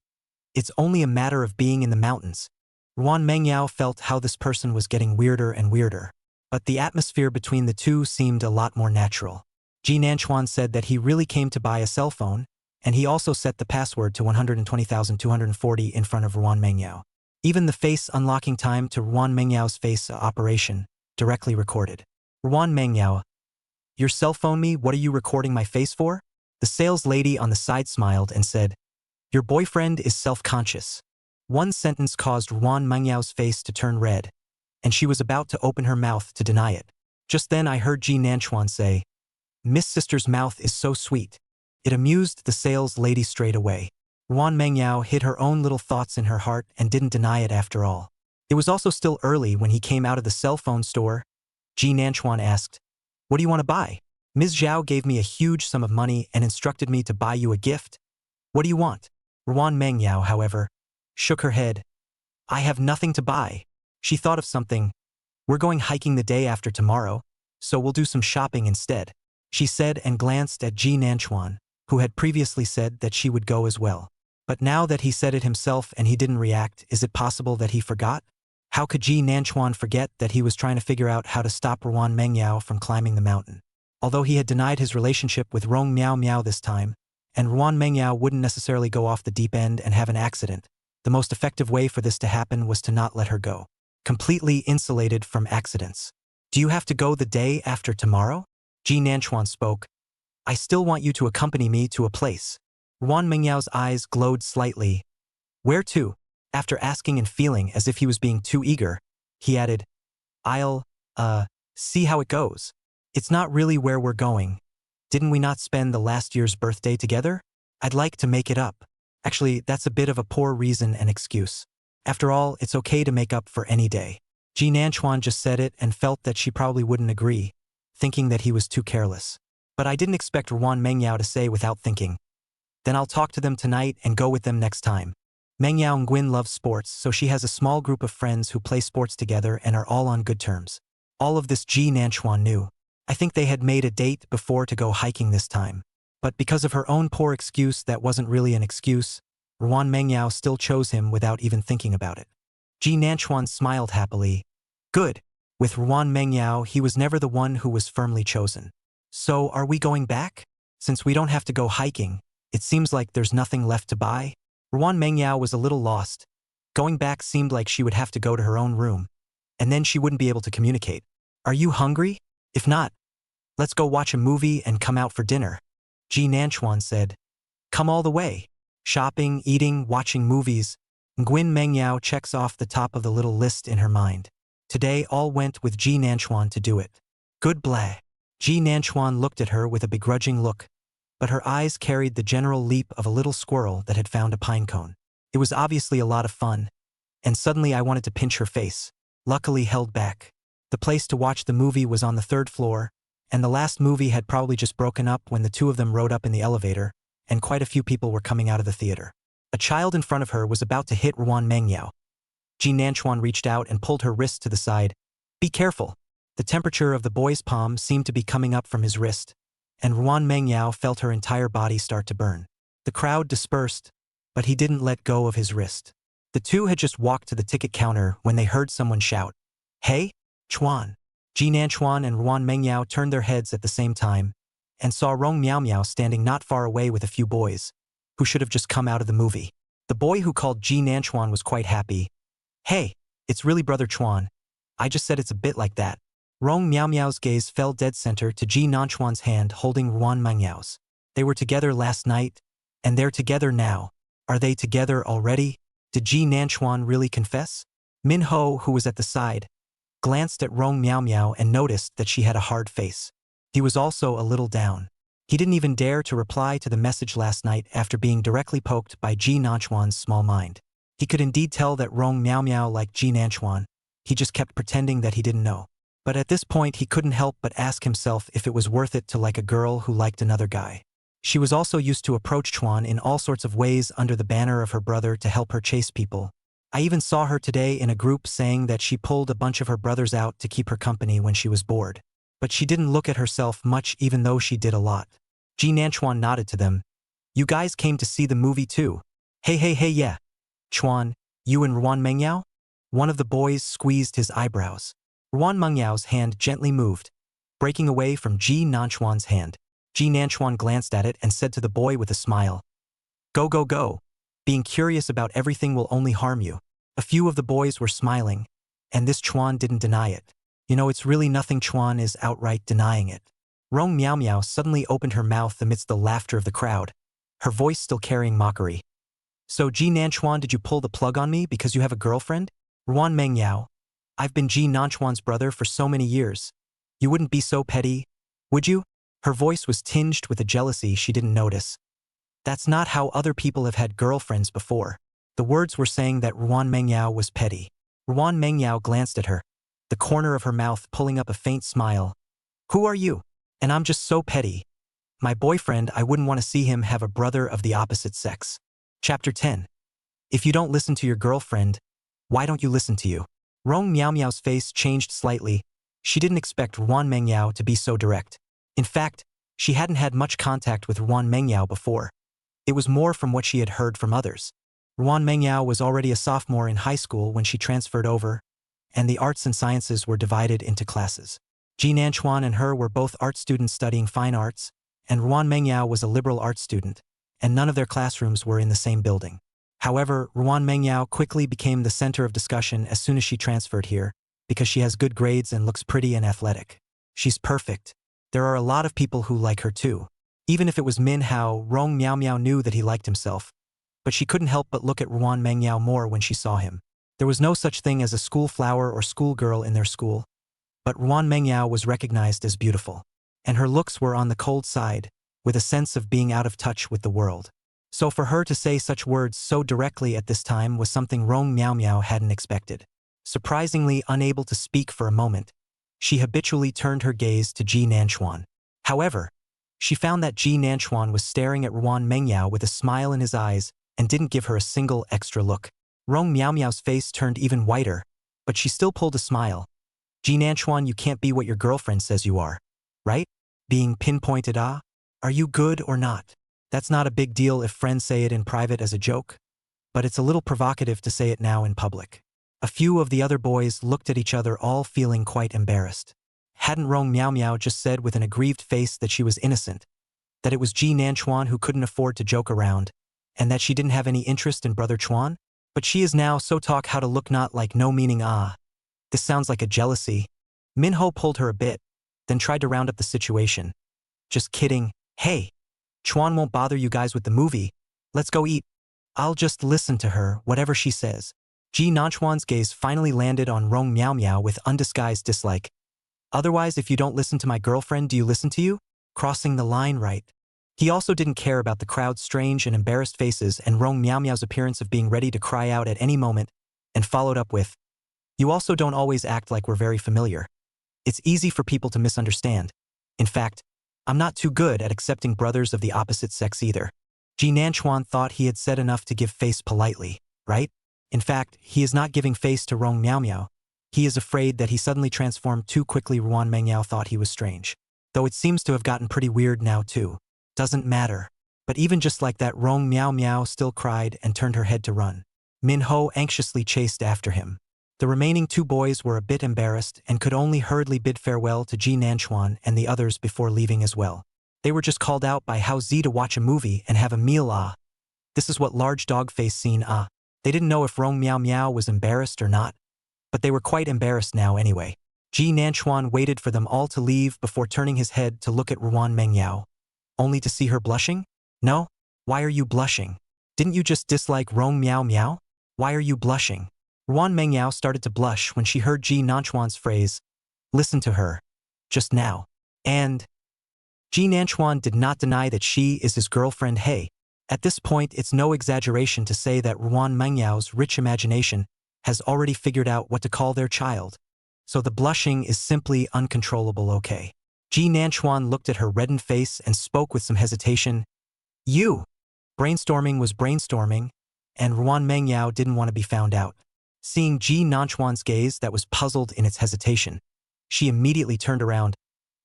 It's only a matter of being in the mountains. Ruan Mengyao felt how this person was getting weirder and weirder. But the atmosphere between the two seemed a lot more natural. Ji Nanchuan said that he really came to buy a cell phone, and he also set the password to 120,240 in front of Ruan Mengyao. Even the face unlocking time to Ruan Mengyao's face operation, directly recorded. Ruan Mengyao, your cell phone me, what are you recording my face for? The sales lady on the side smiled and said, your boyfriend is self-conscious. One sentence caused Ruan Mengyao's face to turn red, and she was about to open her mouth to deny it. Just then I heard Ji Nanchuan say, Miss Sister's mouth is so sweet. It amused the sales lady straight away. Ruan Mengyao hid her own little thoughts in her heart and didn't deny it after all. It was also still early when he came out of the cell phone store. Ji Nanchuan asked, what do you want to buy? Ms. Zhao gave me a huge sum of money and instructed me to buy you a gift. What do you want? Ruan Mengyao, however, shook her head. I have nothing to buy. She thought of something. We're going hiking the day after tomorrow, so we'll do some shopping instead, she said and glanced at Ji Nanchuan, who had previously said that she would go as well. But now that he said it himself and he didn't react, is it possible that he forgot? How could Ji Nanchuan forget that he was trying to figure out how to stop Ruan Mengyao from climbing the mountain? Although he had denied his relationship with Rong Miao Miao this time, and Ruan Mengyao wouldn't necessarily go off the deep end and have an accident, the most effective way for this to happen was to not let her go. Completely insulated from accidents. Do you have to go the day after tomorrow? Ji Nanchuan spoke. I still want you to accompany me to a place. Ruan Mengyao's eyes glowed slightly. Where to? After asking and feeling as if he was being too eager, he added, I'll, see how it goes. It's not really where we're going. Didn't we not spend the last year's birthday together? I'd like to make it up. Actually, that's a bit of a poor reason and excuse. After all, it's okay to make up for any day. Ji Nanchuan just said it and felt that she probably wouldn't agree, thinking that he was too careless. But I didn't expect Ruan Mengyao to say without thinking. Then I'll talk to them tonight and go with them next time. Mengyao Nguyen loves sports, so she has a small group of friends who play sports together and are all on good terms. All of this Ji Nanchuan knew. I think they had made a date before to go hiking this time. But because of her own poor excuse that wasn't really an excuse, Ruan Mengyao still chose him without even thinking about it. Ji Nanchuan smiled happily. Good. With Ruan Mengyao, he was never the one who was firmly chosen. So, are we going back? Since we don't have to go hiking, it seems like there's nothing left to buy. Ruan Mengyao was a little lost. Going back seemed like she would have to go to her own room, and then she wouldn't be able to communicate. Are you hungry? If not, let's go watch a movie and come out for dinner. Ji Nanchuan said. Come all the way. Shopping, eating, watching movies. Nguyen Mengyao checks off the top of the little list in her mind. Today all went with Ji Nanchuan to do it. Good blah. Ji Nanchuan looked at her with a begrudging look, but her eyes carried the general leap of a little squirrel that had found a pine cone. It was obviously a lot of fun, and suddenly I wanted to pinch her face, luckily held back. The place to watch the movie was on the 3rd floor, and the last movie had probably just broken up when the two of them rode up in the elevator, and quite a few people were coming out of the theater. A child in front of her was about to hit Ruan Mengyao. Ji Nanchuan reached out and pulled her wrist to the side. Be careful. The temperature of the boy's palm seemed to be coming up from his wrist, and Ruan Mengyao felt her entire body start to burn. The crowd dispersed, but he didn't let go of his wrist. The two had just walked to the ticket counter when they heard someone shout, Hey, Chuan! Ji Nanchuan and Ruan Mengyao turned their heads at the same time and saw Rong Miao Miao standing not far away with a few boys, who should have just come out of the movie. The boy who called Ji Nanchuan was quite happy. Hey, it's really Brother Chuan. I just said it's a bit like that. Rong Miao Miao's gaze fell dead center to Ji Nanchuan's hand holding Ruan Mengyao's. They were together last night, and they're together now. Are they together already? Did Ji Nanchuan really confess? Min Ho, who was at the side, glanced at Rong Miao Miao and noticed that she had a hard face. He was also a little down. He didn't even dare to reply to the message last night after being directly poked by Ji Nanchuan's small mind. He could indeed tell that Rong Miao Miao liked Ji Nanchuan. He just kept pretending that he didn't know. But at this point he couldn't help but ask himself if it was worth it to like a girl who liked another guy. She was also used to approach Chuan in all sorts of ways under the banner of her brother to help her chase people. I even saw her today in a group saying that she pulled a bunch of her brothers out to keep her company when she was bored. But she didn't look at herself much even though she did a lot. Ji Nanchuan nodded to them. You guys came to see the movie too. Hey yeah. Chuan, you and Ruan Mengyao? One of the boys squeezed his eyebrows. Ruan Mengyao's hand gently moved, breaking away from Ji Nanchuan's hand. Ji Nanchuan glanced at it and said to the boy with a smile, Go. Being curious about everything will only harm you. A few of the boys were smiling, and this Chuan didn't deny it. You know, it's really nothing. Chuan is outright denying it. Rong Miao Miao suddenly opened her mouth amidst the laughter of the crowd, her voice still carrying mockery. So Ji Nanchuan, did you pull the plug on me because you have a girlfriend? Ruan Mengyao, I've been Ji Nanchuan's brother for so many years. You wouldn't be so petty, would you? Her voice was tinged with a jealousy she didn't notice. That's not how other people have had girlfriends before. The words were saying that Ruan Mengyao was petty. Ruan Mengyao glanced at her, the corner of her mouth pulling up a faint smile. Who are you? And I'm just so petty. My boyfriend, I wouldn't want to see him have a brother of the opposite sex. Chapter 10. If you don't listen to your girlfriend, why don't you listen to you? Rong Miao Miao's face changed slightly. She didn't expect Ruan Mengyao to be so direct. In fact, she hadn't had much contact with Ruan Mengyao before. It was more from what she had heard from others. Ruan Mengyao was already a sophomore in high school when she transferred over, and the arts and sciences were divided into classes. Ji Nanchuan and her were both art students studying fine arts, and Ruan Mengyao was a liberal arts student, and none of their classrooms were in the same building. However, Ruan Mengyao quickly became the center of discussion as soon as she transferred here, because she has good grades and looks pretty and athletic. She's perfect. There are a lot of people who like her too. Even if it was Min Hao, Rong Miao Miao knew that he liked himself, but she couldn't help but look at Ruan Mengyao more when she saw him. There was no such thing as a school flower or schoolgirl in their school, but Ruan Mengyao was recognized as beautiful, and her looks were on the cold side, with a sense of being out of touch with the world. So for her to say such words so directly at this time was something Rong Miao Miao hadn't expected. Surprisingly unable to speak for a moment, she habitually turned her gaze to Ji Nanchuan. However, she found that Ji Nanchuan was staring at Ruan Mengyao with a smile in his eyes and didn't give her a single extra look. Rong Miao Miao's face turned even whiter, but she still pulled a smile. Ji Nanchuan, you can't be what your girlfriend says you are, right? Being pinpointed, ah? Are you good or not? That's not a big deal if friends say it in private as a joke, but it's a little provocative to say it now in public. A few of the other boys looked at each other, all feeling quite embarrassed. Hadn't Rong Miao Miao just said with an aggrieved face that she was innocent, that it was Ji Nanchuan who couldn't afford to joke around, and that she didn't have any interest in Brother Chuan? But she is now so talk how to look not like no meaning ah. This sounds like a jealousy. Minho pulled her a bit, then tried to round up the situation. Just kidding. Hey, Chuan won't bother you guys with the movie. Let's go eat. I'll just listen to her, whatever she says. Ji Nanchuan's gaze finally landed on Rong Miao Miao with undisguised dislike. Otherwise, if you don't listen to my girlfriend, do you listen to you? Crossing the line, right? He also didn't care about the crowd's strange and embarrassed faces and Rong Miao Miao's appearance of being ready to cry out at any moment, and followed up with, you also don't always act like we're very familiar. It's easy for people to misunderstand. In fact, I'm not too good at accepting brothers of the opposite sex either. Ji Nanchuan thought he had said enough to give face politely, right? In fact, he is not giving face to Rong Miao Miao. He is afraid that he suddenly transformed too quickly. Ruan Mengyao thought he was strange. Though it seems to have gotten pretty weird now too. Doesn't matter. But even just like that, Rong Miao Miao still cried and turned her head to run. Minho anxiously chased after him. The remaining two boys were a bit embarrassed and could only hurriedly bid farewell to Ji Nanchuan and the others before leaving as well. They were just called out by Hao Zi to watch a movie and have a meal ah. This is what large dog face scene ah. They didn't know if Rong Miao Miao was embarrassed or not, but they were quite embarrassed now anyway. Ji Nanchuan waited for them all to leave before turning his head to look at Ruan Mengyao. Only to see her blushing? No? Why are you blushing? Didn't you just dislike Rong Miao Miao? Why are you blushing? Ruan Mengyao started to blush when she heard Ji Nanchuan's phrase, listen to her, just now. And Ji Nanchuan did not deny that she is his girlfriend. Hey, at this point it's no exaggeration to say that Ruan Mengyao's rich imagination has already figured out what to call their child. So the blushing is simply uncontrollable, okay? Ji Nanchuan looked at her reddened face and spoke with some hesitation. You! Brainstorming was brainstorming, and Ruan Mengyao didn't want to be found out. Seeing Ji Nanchuan's gaze that was puzzled in its hesitation, she immediately turned around.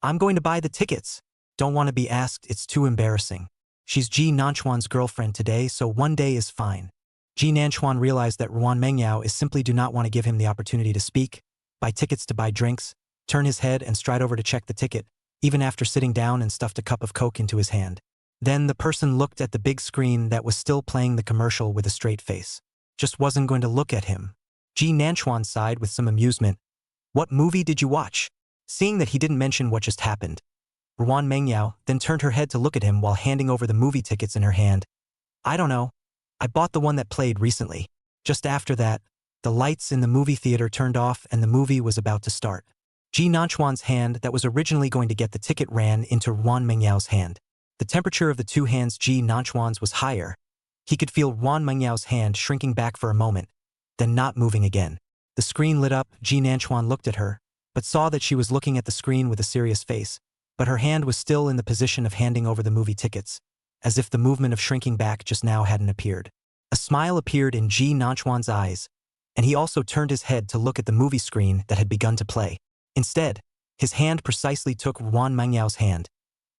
I'm going to buy the tickets. Don't want to be asked, it's too embarrassing. She's Ji Nanchuan's girlfriend today, so one day is fine. Ji Nanchuan realized that Ruan Mengyao is simply do not want to give him the opportunity to speak, buy tickets to buy drinks, turn his head and stride over to check the ticket, even after sitting down and stuffed a cup of Coke into his hand. Then the person looked at the big screen that was still playing the commercial with a straight face. Just wasn't going to look at him. Ji Nanchuan sighed with some amusement. What movie did you watch? Seeing that he didn't mention what just happened, Ruan Mengyao then turned her head to look at him while handing over the movie tickets in her hand. I don't know. I bought the one that played recently. Just after that, the lights in the movie theater turned off and the movie was about to start. Ji Nanchuan's hand that was originally going to get the ticket ran into Ruan Mengyao's hand. The temperature of the two hands Ji Nanchuan's was higher. He could feel Ruan Mengyao's hand shrinking back for a moment, then not moving again. The screen lit up. Ji Nanchuan looked at her, but saw that she was looking at the screen with a serious face, but her hand was still in the position of handing over the movie tickets, as if the movement of shrinking back just now hadn't appeared. A smile appeared in Ji Nanchuan's eyes, and he also turned his head to look at the movie screen that had begun to play. Instead, his hand precisely took Ruan Mengyao's hand,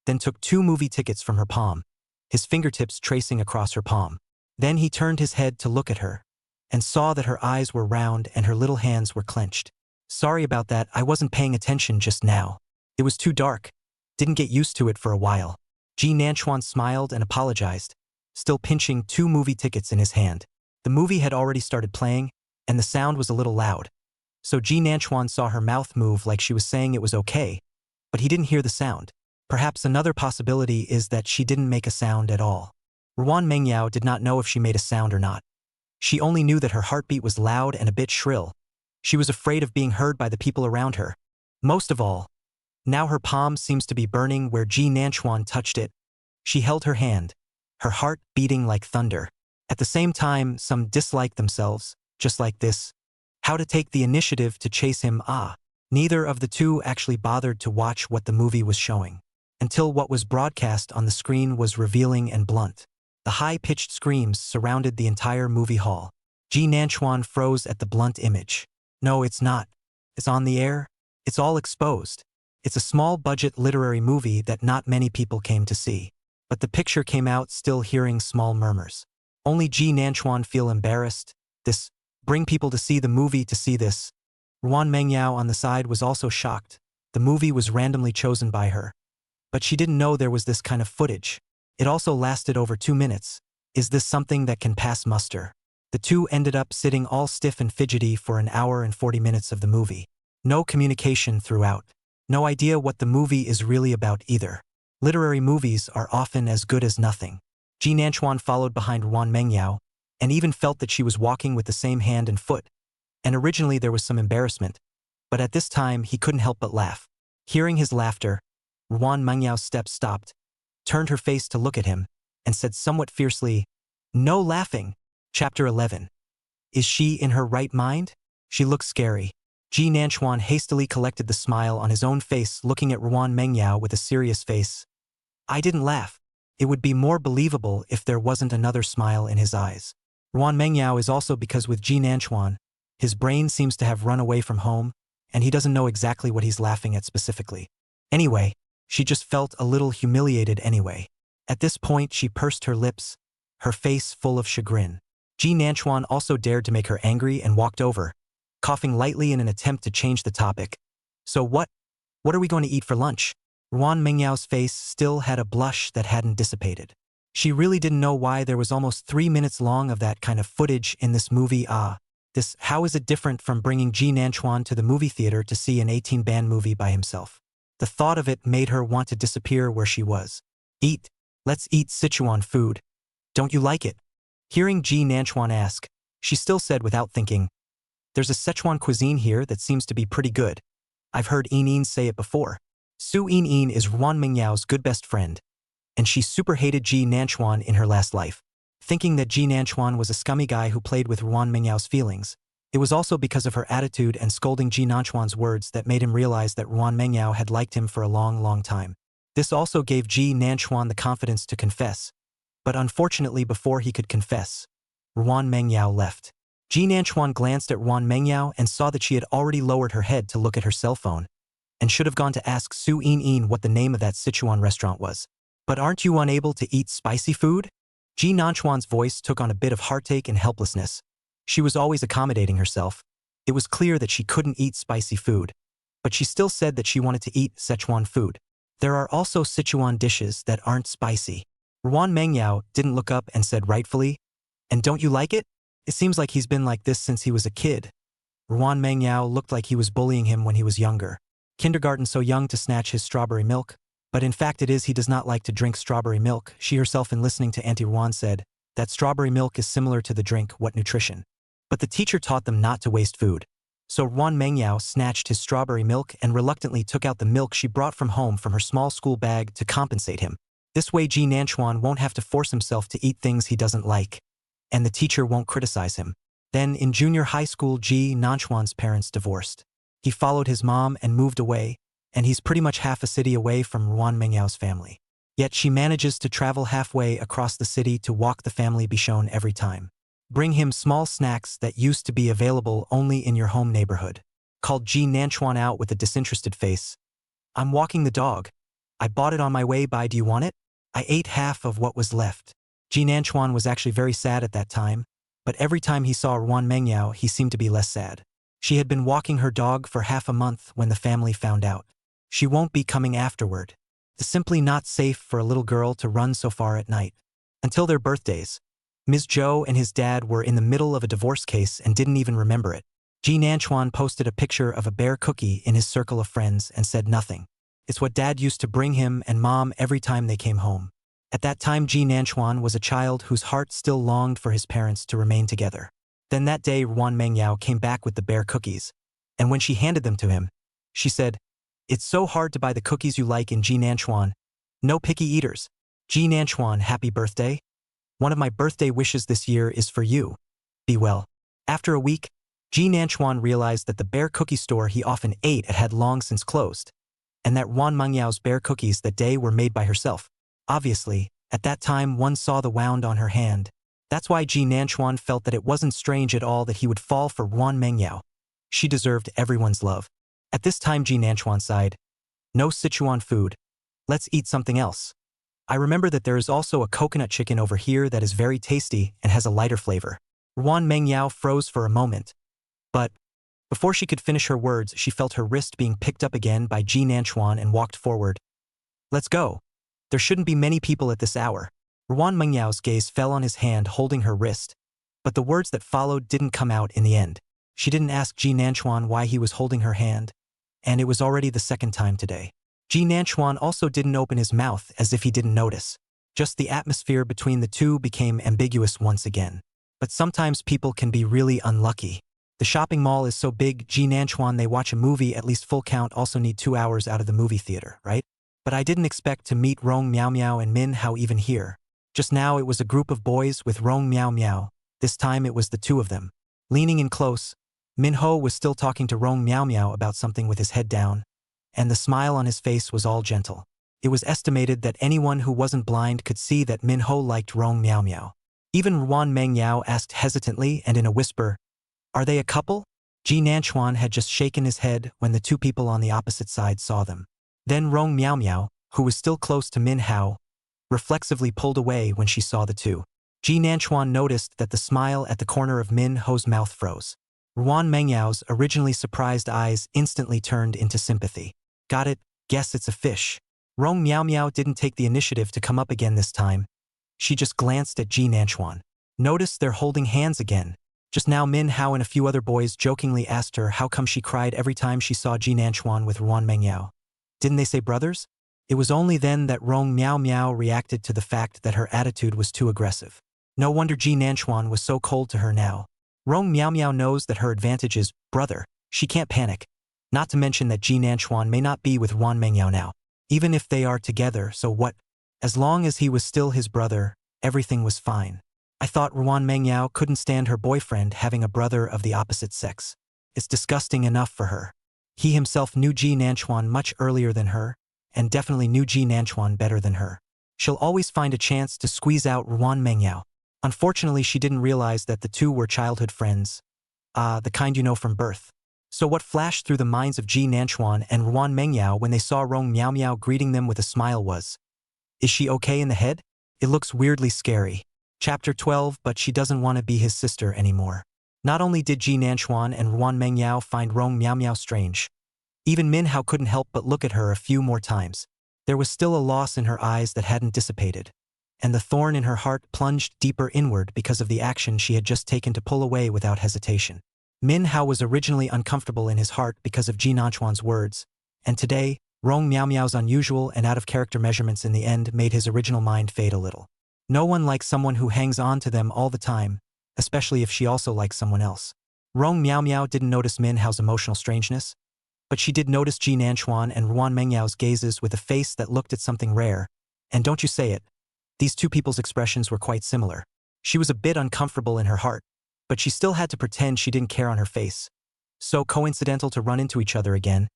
then took two movie tickets from her palm, his fingertips tracing across her palm. Then he turned his head to look at her, and saw that her eyes were round and her little hands were clenched. Sorry about that, I wasn't paying attention just now. It was too dark. Didn't get used to it for a while. Ji Nanchuan smiled and apologized, still pinching two movie tickets in his hand. The movie had already started playing, and the sound was a little loud. So Ji Nanchuan saw her mouth move like she was saying it was okay, but he didn't hear the sound. Perhaps another possibility is that she didn't make a sound at all. Ruan Mengyao did not know if she made a sound or not. She only knew that her heartbeat was loud and a bit shrill. She was afraid of being heard by the people around her. Most of all, now her palm seems to be burning where Ji Nanchuan touched it. She held her hand, her heart beating like thunder. At the same time, some disliked themselves, just like this. How to take the initiative to chase him? Neither of the two actually bothered to watch what the movie was showing, until what was broadcast on the screen was revealing and blunt. The high-pitched screams surrounded the entire movie hall. Ji Nanchuan froze at the blunt image. No, it's not. It's on the air. It's all exposed. It's a small-budget literary movie that not many people came to see. But the picture came out still hearing small murmurs. Only Ji Nanchuan feel embarrassed. This, bring people to see the movie to see this. Ruan Mengyao on the side was also shocked. The movie was randomly chosen by her. But she didn't know there was this kind of footage. It also lasted over 2 minutes. Is this something that can pass muster? The two ended up sitting all stiff and fidgety for an hour and 40 minutes of the movie. No communication throughout. No idea what the movie is really about either. Literary movies are often as good as nothing. Ji Nanchuan followed behind Ruan Mengyao, and even felt that she was walking with the same hand and foot. And originally there was some embarrassment, but at this time he couldn't help but laugh. Hearing his laughter, Ruan Mengyao's steps stopped, turned her face to look at him, and said somewhat fiercely, "No laughing." Chapter 11. Is she in her right mind? She looks scary. Ji Nanchuan hastily collected the smile on his own face, looking at Ruan Mengyao with a serious face. I didn't laugh. It would be more believable if there wasn't another smile in his eyes. Ruan Mengyao is also because with Ji Nanchuan, his brain seems to have run away from home, and he doesn't know exactly what he's laughing at specifically. Anyway, she just felt a little humiliated anyway. At this point, she pursed her lips, her face full of chagrin. Ji Nanchuan also dared to make her angry and walked over, coughing lightly in an attempt to change the topic. So what are we going to eat for lunch? Ruan Mengyao's face still had a blush that hadn't dissipated. She really didn't know why there was almost 3 minutes long of that kind of footage in this movie. How is it different from bringing Ji Nanchuan to the movie theater to see an 18-band movie by himself? The thought of it made her want to disappear where she was. Eat. Let's eat Sichuan food. Don't you like it? Hearing Ji Nanchuan ask, she still said without thinking, there's a Sichuan cuisine here that seems to be pretty good. I've heard Yin say it before. Su Yin is Ruan Mengyao's good best friend, and she super hated Ji Nanchuan in her last life. Thinking that Ji Nanchuan was a scummy guy who played with Ruan Mengyao's feelings. It was also because of her attitude and scolding Ji Nanchuan's words that made him realize that Ruan Mengyao had liked him for a long time. This also gave Ji Nanchuan the confidence to confess. But unfortunately, before he could confess, Ruan Mengyao left. Ji Nanchuan glanced at Ruan Mengyao and saw that she had already lowered her head to look at her cell phone, and should have gone to ask Su Yin what the name of that Sichuan restaurant was. But aren't you unable to eat spicy food? Ji Nanchuan's voice took on a bit of heartache and helplessness. She was always accommodating herself. It was clear that she couldn't eat spicy food, but she still said that she wanted to eat Sichuan food. There are also Sichuan dishes that aren't spicy. Ruan Mengyao didn't look up and said rightfully, and don't you like it? It seems like he's been like this since he was a kid. Ruan Mengyao looked like he was bullying him when he was younger. Kindergarten so young to snatch his strawberry milk. But in fact it is he does not like to drink strawberry milk. She herself in listening to Auntie Ruan said that strawberry milk is similar to the drink What Nutrition. But the teacher taught them not to waste food. So Ruan Mengyao snatched his strawberry milk and reluctantly took out the milk she brought from home from her small school bag to compensate him. This way Ji Nanchuan won't have to force himself to eat things he doesn't like, and the teacher won't criticize him. Then in junior high school, Ji Nanchuan's parents divorced. He followed his mom and moved away, and he's pretty much half a city away from Ruan Mengyao's family. Yet she manages to travel halfway across the city to walk the family Bichon every time. Bring him small snacks that used to be available only in your home neighborhood. Called Ji Nanchuan out with a disinterested face. I'm walking the dog. I bought it on my way by. Do you want it? I ate half of what was left. Ji Nanchuan was actually very sad at that time, but every time he saw Ruan Mengyao he seemed to be less sad. She had been walking her dog for half a month when the family found out. She won't be coming afterward. It's simply not safe for a little girl to run so far at night. Until their birthdays. Ms. Zhou and his dad were in the middle of a divorce case and didn't even remember it. Ji Nanchuan posted a picture of a bear cookie in his circle of friends and said nothing. It's what dad used to bring him and mom every time they came home. At that time, Ji Nanchuan was a child whose heart still longed for his parents to remain together. Then that day, Ruan Mengyao came back with the bear cookies, and when she handed them to him, she said, "It's so hard to buy the cookies you like in Ji Nanchuan. No picky eaters. Ji Nanchuan, happy birthday. One of my birthday wishes this year is for you. Be well." After a week, Ji Nanchuan realized that the bear cookie store he often ate at had long since closed, and that Ruan Mengyao's bear cookies that day were made by herself. Obviously, at that time one saw the wound on her hand. That's why Ji Nanchuan felt that it wasn't strange at all that he would fall for Ruan Mengyao. She deserved everyone's love. At this time, Ji Nanchuan sighed, "No Sichuan food. Let's eat something else. I remember that there is also a coconut chicken over here that is very tasty and has a lighter flavor." Ruan Mengyao froze for a moment. But before she could finish her words, she felt her wrist being picked up again by Ji Nanchuan and walked forward. "Let's go. There shouldn't be many people at this hour." Ruan Mengyao's gaze fell on his hand holding her wrist, but the words that followed didn't come out in the end. She didn't ask Ji Nanchuan why he was holding her hand, and it was already the second time today. Ji Nanchuan also didn't open his mouth as if he didn't notice. Just the atmosphere between the two became ambiguous once again. But sometimes people can be really unlucky. The shopping mall is so big, Ji Nanchuan, they watch a movie at least full count also need 2 hours out of the movie theater, right? But I didn't expect to meet Rong Miao Miao and Min Hao even here. Just now it was a group of boys with Rong Miao Miao. This time it was the two of them. Leaning in close, Min Ho was still talking to Rong Miao Miao about something with his head down, and the smile on his face was all gentle. It was estimated that anyone who wasn't blind could see that Min Ho liked Rong Miao Miao. Even Ruan Mengyao asked hesitantly and in a whisper, "Are they a couple?" Ji Nanchuan had just shaken his head when the two people on the opposite side saw them. Then Rong Miao Miao, who was still close to Min Hao, reflexively pulled away when she saw the two. Ji Nanchuan noticed that the smile at the corner of Min Ho's mouth froze. Ruan Mengyao's originally surprised eyes instantly turned into sympathy. "Got it, guess it's a fish." Rong Miao Miao didn't take the initiative to come up again this time. She just glanced at Ji Nanchuan. Notice they're holding hands again. Just now Min Hao and a few other boys jokingly asked her how come she cried every time she saw Ji Nanchuan with Ruan Mengyao. Didn't they say brothers? It was only then that Rong Miao Miao reacted to the fact that her attitude was too aggressive. No wonder Ji Nanchuan was so cold to her now. Rong Miao Miao knows that her advantage is brother. She can't panic. Not to mention that Ji Nanchuan may not be with Ruan Mengyao now. Even if they are together, so what? As long as he was still his brother, everything was fine. I thought Ruan Mengyao couldn't stand her boyfriend having a brother of the opposite sex. It's disgusting enough for her. He himself knew Ji Nanchuan much earlier than her, and definitely knew Ji Nanchuan better than her. She'll always find a chance to squeeze out Ruan Mengyao. Unfortunately, she didn't realize that the two were childhood friends. The kind you know from birth. So what flashed through the minds of Ji Nanchuan and Ruan Mengyao when they saw Rong Miao Miao greeting them with a smile was, is she okay in the head? It looks weirdly scary. Chapter 12, but she doesn't want to be his sister anymore. Not only did Ji Nanchuan and Ruan Mengyao find Rong Miao Miao strange, even Min Hao couldn't help but look at her a few more times. There was still a loss in her eyes that hadn't dissipated, and the thorn in her heart plunged deeper inward because of the action she had just taken to pull away without hesitation. Min Hao was originally uncomfortable in his heart because of Ji Nanchuan's words, and today, Rong Miao Miao's unusual and out-of-character measurements in the end made his original mind fade a little. No one likes someone who hangs on to them all the time, especially if she also likes someone else. Rong Miao Miao didn't notice Min Hao's emotional strangeness, but she did notice Ji Nanchuan and Ruan Mengyao's gazes with a face that looked at something rare, and don't you say it, these two people's expressions were quite similar. She was a bit uncomfortable in her heart, but she still had to pretend she didn't care on her face. So coincidental to run into each other again.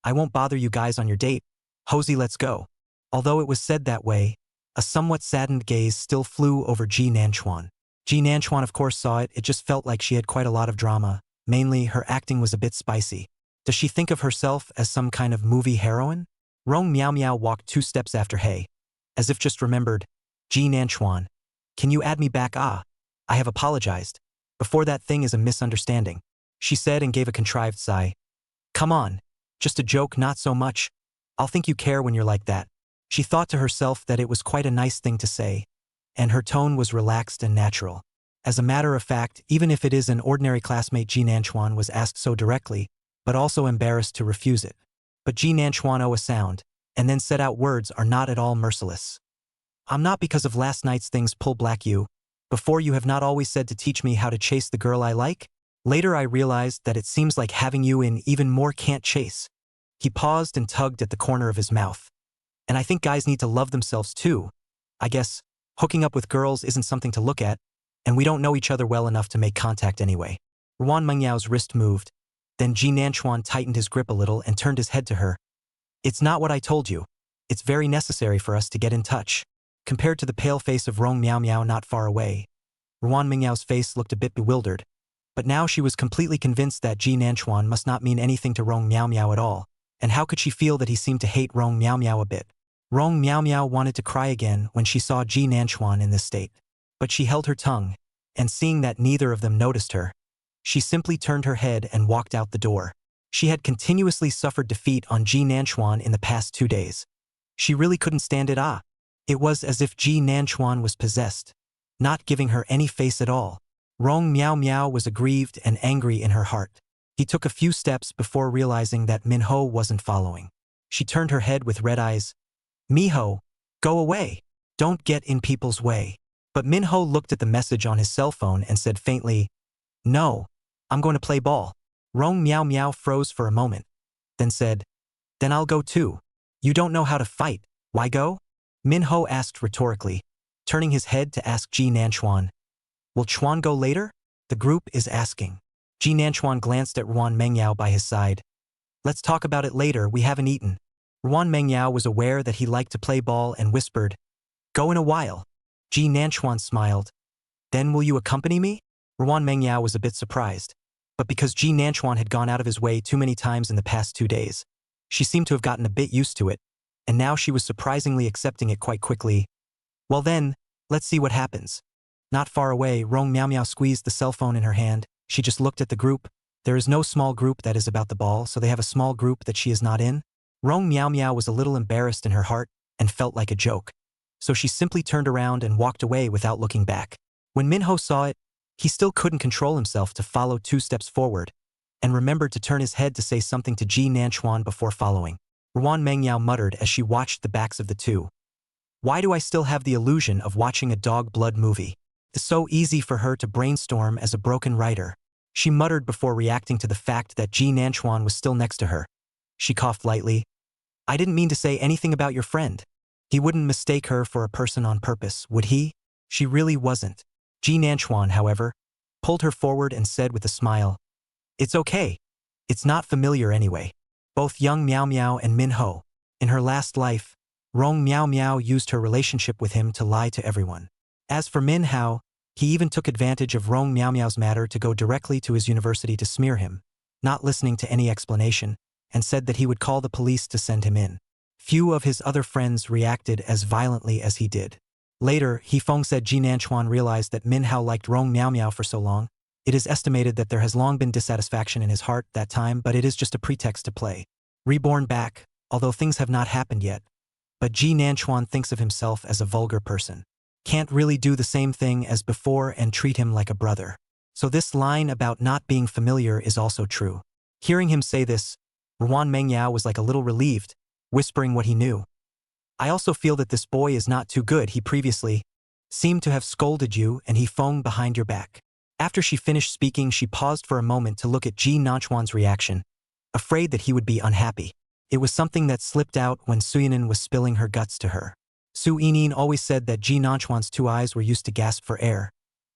I won't bother you guys on your date. Hosey, let's go. Although it was said that way, a somewhat saddened gaze still flew over Ji Nanchuan. Ji Nanchuan of course saw it, it just felt like she had quite a lot of drama. Mainly, her acting was a bit spicy. Does she think of herself as some kind of movie heroine? Rong Miao Miao walked 2 steps after Hey. As if just remembered, Ji Nanchuan, can you add me back? I have apologized. Before that thing is a misunderstanding, she said and gave a contrived sigh. Come on, just a joke, not so much. I'll think you care when you're like that. She thought to herself that it was quite a nice thing to say, and her tone was relaxed and natural. As a matter of fact, even if it is an ordinary classmate, Ji Nanchuan was asked so directly, but also embarrassed to refuse it. But Ji Nanchuan a sound, and then set out words are not at all merciless. I'm not because of last night's things pull black you. Before you have not always said to teach me how to chase the girl I like? Later I realized that it seems like having you in even more can't chase. He paused and tugged at the corner of his mouth. And I think guys need to love themselves too. I guess, hooking up with girls isn't something to look at, and we don't know each other well enough to make contact anyway. Ruan Mengyao's wrist moved. Then Ji Nanchuan tightened his grip a little and turned his head to her. It's not what I told you. It's very necessary for us to get in touch. Compared to the pale face of Rong Miao Miao not far away, Ruan Mengyao's face looked a bit bewildered. But now she was completely convinced that Ji Nanchuan must not mean anything to Rong Miao Miao at all. And how could she feel that he seemed to hate Rong Miao Miao a bit? Rong Miao Miao wanted to cry again when she saw Ji Nanchuan in this state. But she held her tongue, and seeing that neither of them noticed her, she simply turned her head and walked out the door. She had continuously suffered defeat on Ji Nanchuan in the past 2 days. She really couldn't stand it. It was as if Ji Nanchuan was possessed, not giving her any face at all. Rong Miao Miao was aggrieved and angry in her heart. He took a few steps before realizing that Minho wasn't following. She turned her head with red eyes. Miho, go away. Don't get in people's way. But Minho looked at the message on his cell phone and said faintly, No, I'm going to play ball. Rong Miao Miao froze for a moment, then said, Then I'll go too. You don't know how to fight. Why go? Minho asked rhetorically, turning his head to ask Ji Nanchuan. Will Chuan go later? The group is asking. Ji Nanchuan glanced at Ruan Mengyao by his side. Let's talk about it later, we haven't eaten. Ruan Mengyao was aware that he liked to play ball and whispered, Go in a while. Ji Nanchuan smiled. Then will you accompany me? Ruan Mengyao was a bit surprised. But because Ji Nanchuan had gone out of his way too many times in the past 2 days, she seemed to have gotten a bit used to it, and now she was surprisingly accepting it quite quickly. Well then, let's see what happens. Not far away, Rong Miao Miao squeezed the cell phone in her hand. She just looked at the group. There is no small group that is about the ball, so they have a small group that she is not in. Rong Miao Miao was a little embarrassed in her heart and felt like a joke. So she simply turned around and walked away without looking back. When Minho saw it, he still couldn't control himself to follow 2 steps forward, and remembered to turn his head to say something to Ji Nanchuan before following. Ruan Mengyao muttered as she watched the backs of the two. Why do I still have the illusion of watching a dog blood movie? It's so easy for her to brainstorm as a broken writer. She muttered before reacting to the fact that Ji Nanchuan was still next to her. She coughed lightly. I didn't mean to say anything about your friend. He wouldn't mistake her for a person on purpose, would he? She really wasn't. Ji Nanchuan, however, pulled her forward and said with a smile, It's okay. It's not familiar anyway. Both young Miao Miao and Minho, in her last life, Rong Miao Miao used her relationship with him to lie to everyone. As for Min Hao, he even took advantage of Rong Miao Miao's matter to go directly to his university to smear him, not listening to any explanation, and said that he would call the police to send him in. Few of his other friends reacted as violently as he did. Later, Hifeng said Ji Nanchuan realized that Min Hao liked Rong Miao Miao for so long. It is estimated that there has long been dissatisfaction in his heart that time, but it is just a pretext to play Reborn back, although things have not happened yet. But Ji Nanchuan thinks of himself as a vulgar person. Can't really do the same thing as before and treat him like a brother. So this line about not being familiar is also true. Hearing him say this, Ruan Mengyao was like a little relieved, whispering what he knew. I also feel that this boy is not too good. He previously seemed to have scolded you and he phoned behind your back. After she finished speaking, she paused for a moment to look at Ji Nanchuan's reaction, afraid that he would be unhappy. It was something that slipped out when Suyanin was spilling her guts to her. Su Yinin always said that Ji Nanchuan's 2 eyes were used to gasp for air,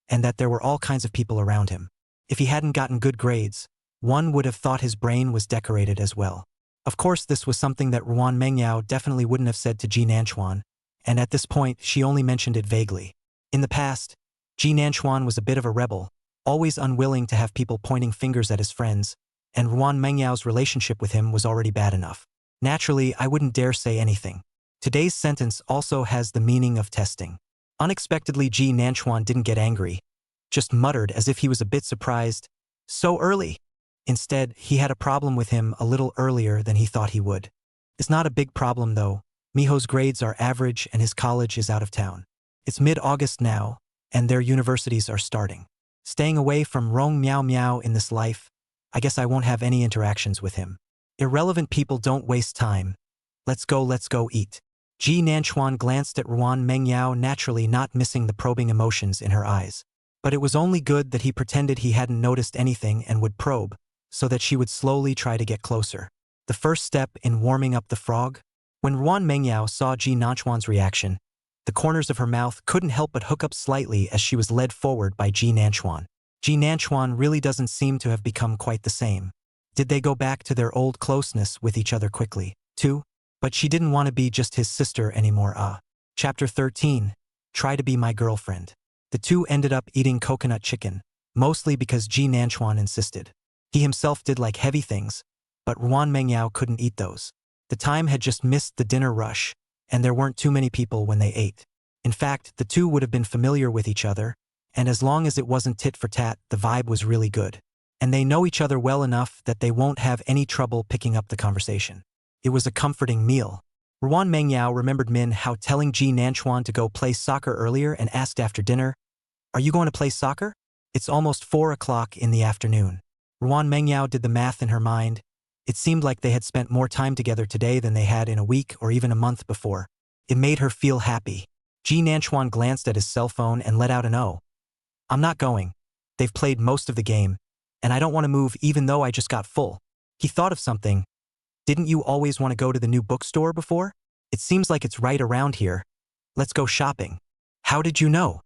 and that there were all kinds of people around him. If he hadn't gotten good grades, one would have thought his brain was decorated as well. Of course, this was something that Ruan Mengyao definitely wouldn't have said to Ji Nanchuan, and at this point she only mentioned it vaguely. In the past, Ji Nanchuan was a bit of a rebel, always unwilling to have people pointing fingers at his friends, and Ruan Mengyao's relationship with him was already bad enough. Naturally, I wouldn't dare say anything. Today's sentence also has the meaning of testing. Unexpectedly, Ji Nanchuan didn't get angry, just muttered as if he was a bit surprised. So early. Instead, he had a problem with him a little earlier than he thought he would. It's not a big problem though. Miho's grades are average and his college is out of town. It's mid-August now, and their universities are starting. Staying away from Rong Miao Miao in this life, I guess I won't have any interactions with him. Irrelevant people don't waste time. Let's go eat. Ji Nanchuan glanced at Ruan Mengyao, naturally not missing the probing emotions in her eyes. But it was only good that he pretended he hadn't noticed anything and would probe, so that she would slowly try to get closer. The first step in warming up the frog? When Ruan Mengyao saw Ji Nanchuan's reaction, the corners of her mouth couldn't help but hook up slightly as she was led forward by Ji Nanchuan. Ji Nanchuan really doesn't seem to have become quite the same. Did they go back to their old closeness with each other quickly, too? But she didn't want to be just his sister anymore. Chapter 13. Try to be my girlfriend. The two ended up eating coconut chicken, mostly because Ji Nanchuan insisted. He himself did like heavy things, but Ruan Mengyao couldn't eat those. The time had just missed the dinner rush, and there weren't too many people when they ate. In fact, the two would have been familiar with each other, and as long as it wasn't tit for tat, the vibe was really good. And they know each other well enough that they won't have any trouble picking up the conversation. It was a comforting meal. Ruan Mengyao remembered Min Hao telling Ji Nanchuan to go play soccer earlier and asked after dinner, "Are you going to play soccer? It's almost 4 o'clock in the afternoon." Ruan Mengyao did the math in her mind. It seemed like they had spent more time together today than they had in a week or even a month before. It made her feel happy. Ji Nanchuan glanced at his cell phone and let out an "Oh. I'm not going. They've played most of the game, and I don't want to move even though I just got full." He thought of something. "Didn't you always want to go to the new bookstore before? It seems like it's right around here. Let's go shopping." "How did you know?"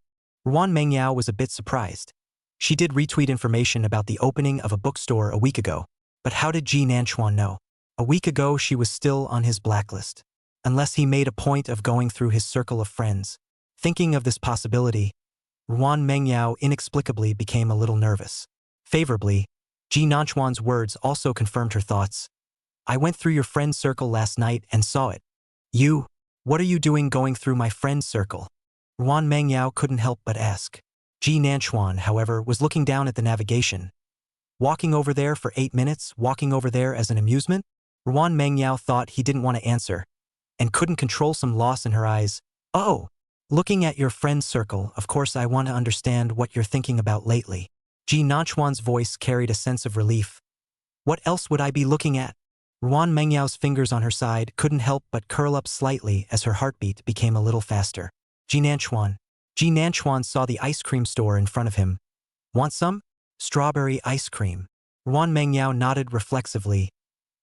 Ruan Mengyao was a bit surprised. She did retweet information about the opening of a bookstore a week ago. But how did Ji Nanchuan know? A week ago she was still on his blacklist. Unless he made a point of going through his circle of friends. Thinking of this possibility, Ruan Mengyao inexplicably became a little nervous. Favorably, Ji Nanchuan's words also confirmed her thoughts. "I went through your friend's circle last night and saw it." "You? What are you doing going through my friend's circle?" Ruan Mengyao couldn't help but ask. Ji Nanchuan, however, was looking down at the navigation. Walking over there for 8 minutes, walking over there as an amusement? Ruan Mengyao thought he didn't want to answer, and couldn't control some loss in her eyes. "Oh, looking at your friend's circle, of course I want to understand what you're thinking about lately." Ji Nanchuan's voice carried a sense of relief. "What else would I be looking at?" Ruan Mengyao's fingers on her side couldn't help but curl up slightly as her heartbeat became a little faster. Ji Nanchuan. Ji Nanchuan saw the ice cream store in front of him. "Want some?" "Strawberry ice cream." Ruan Mengyao nodded reflexively.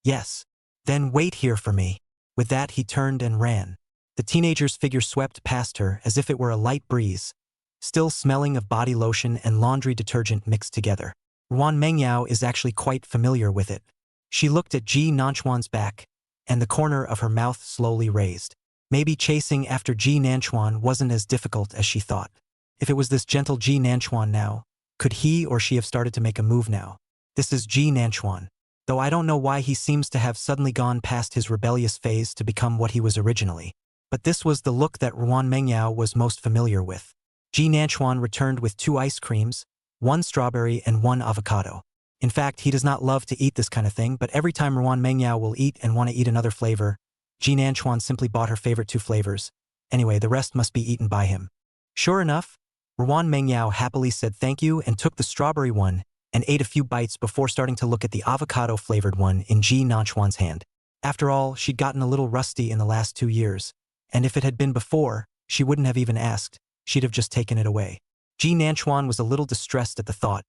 "Yes. Then wait here for me." With that he turned and ran. The teenager's figure swept past her as if it were a light breeze, still smelling of body lotion and laundry detergent mixed together. Ruan Mengyao is actually quite familiar with it. She looked at Ji Nanchuan's back, and the corner of her mouth slowly raised. Maybe chasing after Ji Nanchuan wasn't as difficult as she thought. If it was this gentle Ji Nanchuan now, could he or she have started to make a move now? This is Ji Nanchuan. Though I don't know why he seems to have suddenly gone past his rebellious phase to become what he was originally. But this was the look that Ruan Mengyao was most familiar with. Ji Nanchuan returned with 2 ice creams, 1 strawberry and 1 avocado. In fact, he does not love to eat this kind of thing, but every time Ruan Mengyao will eat and want to eat another flavor, Ji Nanchuan simply bought her favorite 2 flavors. Anyway, the rest must be eaten by him. Sure enough, Ruan Mengyao happily said thank you and took the strawberry one and ate a few bites before starting to look at the avocado-flavored one in Ji Nanchuan's hand. After all, she'd gotten a little rusty in the last 2 years, and if it had been before, she wouldn't have even asked, she'd have just taken it away. Ji Nanchuan was a little distressed at the thought,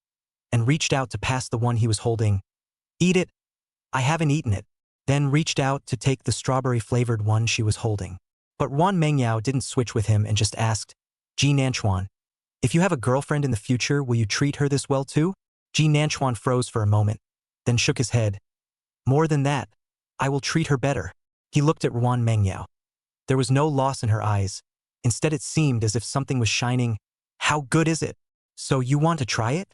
and reached out to pass the one he was holding. "Eat it." "I haven't eaten it." Then reached out to take the strawberry-flavored one she was holding. But Ruan Mengyao didn't switch with him and just asked, "Ji Nanchuan, if you have a girlfriend in the future, will you treat her this well too?" Ji Nanchuan froze for a moment, then shook his head. "More than that, I will treat her better." He looked at Ruan Mengyao. There was no loss in her eyes. Instead it seemed as if something was shining. "How good is it? So you want to try it?"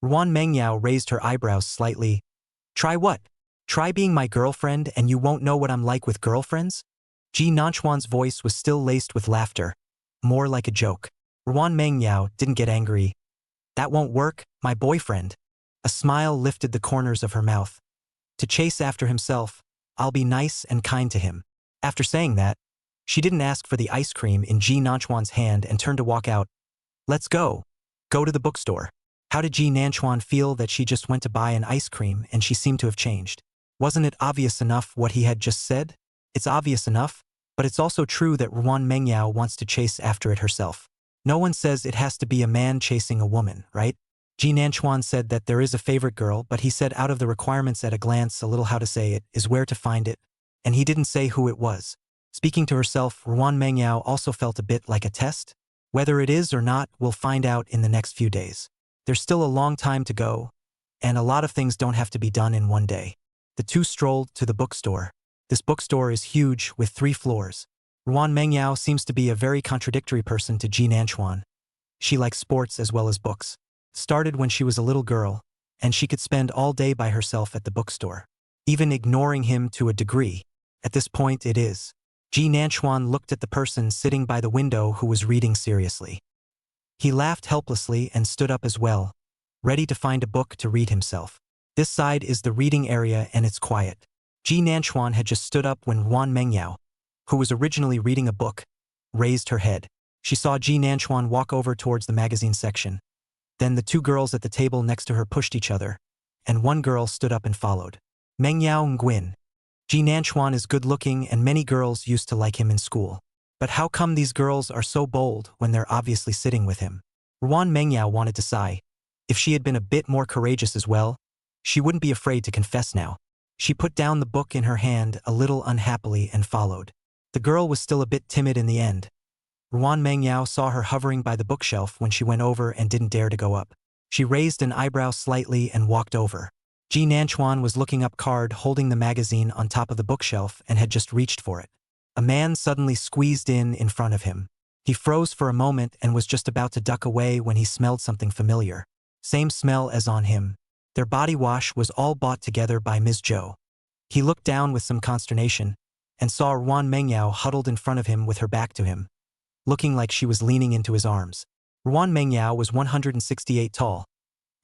Ruan Mengyao raised her eyebrows slightly. "Try what? Try being my girlfriend and you won't know what I'm like with girlfriends?" Ji Nanchuan's voice was still laced with laughter, more like a joke. Ruan Mengyao didn't get angry. "That won't work, my boyfriend." A smile lifted the corners of her mouth. To chase after himself, I'll be nice and kind to him. After saying that, she didn't ask for the ice cream in Ji Nanchuan's hand and turned to walk out. "Let's go. Go to the bookstore." How did Ji Nanchuan feel that she just went to buy an ice cream and she seemed to have changed? Wasn't it obvious enough what he had just said? It's obvious enough. But it's also true that Ruan Mengyao wants to chase after it herself. No one says it has to be a man chasing a woman, right? Ji Nanchuan said that there is a favorite girl, but he said out of the requirements at a glance a little how to say it is where to find it, and he didn't say who it was. Speaking to herself, Ruan Mengyao also felt a bit like a test. Whether it is or not, we'll find out in the next few days. There's still a long time to go, and a lot of things don't have to be done in one day. The two strolled to the bookstore. This bookstore is huge with 3 floors. Ruan Mengyao seems to be a very contradictory person to Ji Nanchuan. She likes sports as well as books. Started when she was a little girl, and she could spend all day by herself at the bookstore, even ignoring him to a degree. At this point it is. Ji Nanchuan looked at the person sitting by the window who was reading seriously. He laughed helplessly and stood up as well, ready to find a book to read himself. This side is the reading area and it's quiet. Ji Nanchuan had just stood up when Ruan Mengyao, who was originally reading a book, raised her head. She saw Ji Nanchuan walk over towards the magazine section. Then the 2 girls at the table next to her pushed each other, and one girl stood up and followed. Mengyao Nguyen. Ji Nanchuan is good-looking and many girls used to like him in school. But how come these girls are so bold when they're obviously sitting with him? Ruan Mengyao wanted to sigh. If she had been a bit more courageous as well, she wouldn't be afraid to confess now. She put down the book in her hand a little unhappily and followed. The girl was still a bit timid in the end. Ruan Mengyao saw her hovering by the bookshelf when she went over and didn't dare to go up. She raised an eyebrow slightly and walked over. Ji Nanchuan was looking up card holding the magazine on top of the bookshelf and had just reached for it. A man suddenly squeezed in front of him. He froze for a moment and was just about to duck away when he smelled something familiar. Same smell as on him. Their body wash was all bought together by Ms. Zhou. He looked down with some consternation and saw Ruan Mengyao huddled in front of him with her back to him, looking like she was leaning into his arms. Ruan Mengyao was 168 tall,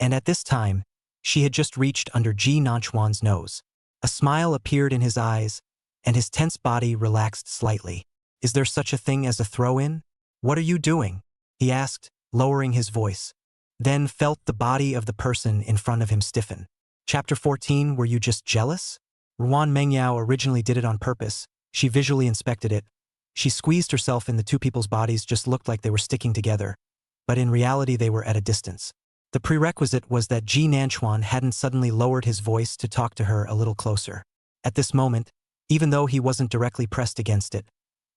and at this time, she had just reached under Ji Nanchuan's nose. A smile appeared in his eyes, and his tense body relaxed slightly. Is there such a thing as a throw-in? What are you doing? He asked, lowering his voice. Then felt the body of the person in front of him stiffen. Chapter 14, were you just jealous? Ruan Mengyao originally did it on purpose. She visually inspected it. She squeezed herself and the 2 people's bodies just looked like they were sticking together, but in reality they were at a distance. The prerequisite was that Ji Nanchuan hadn't suddenly lowered his voice to talk to her a little closer. At this moment, even though he wasn't directly pressed against it,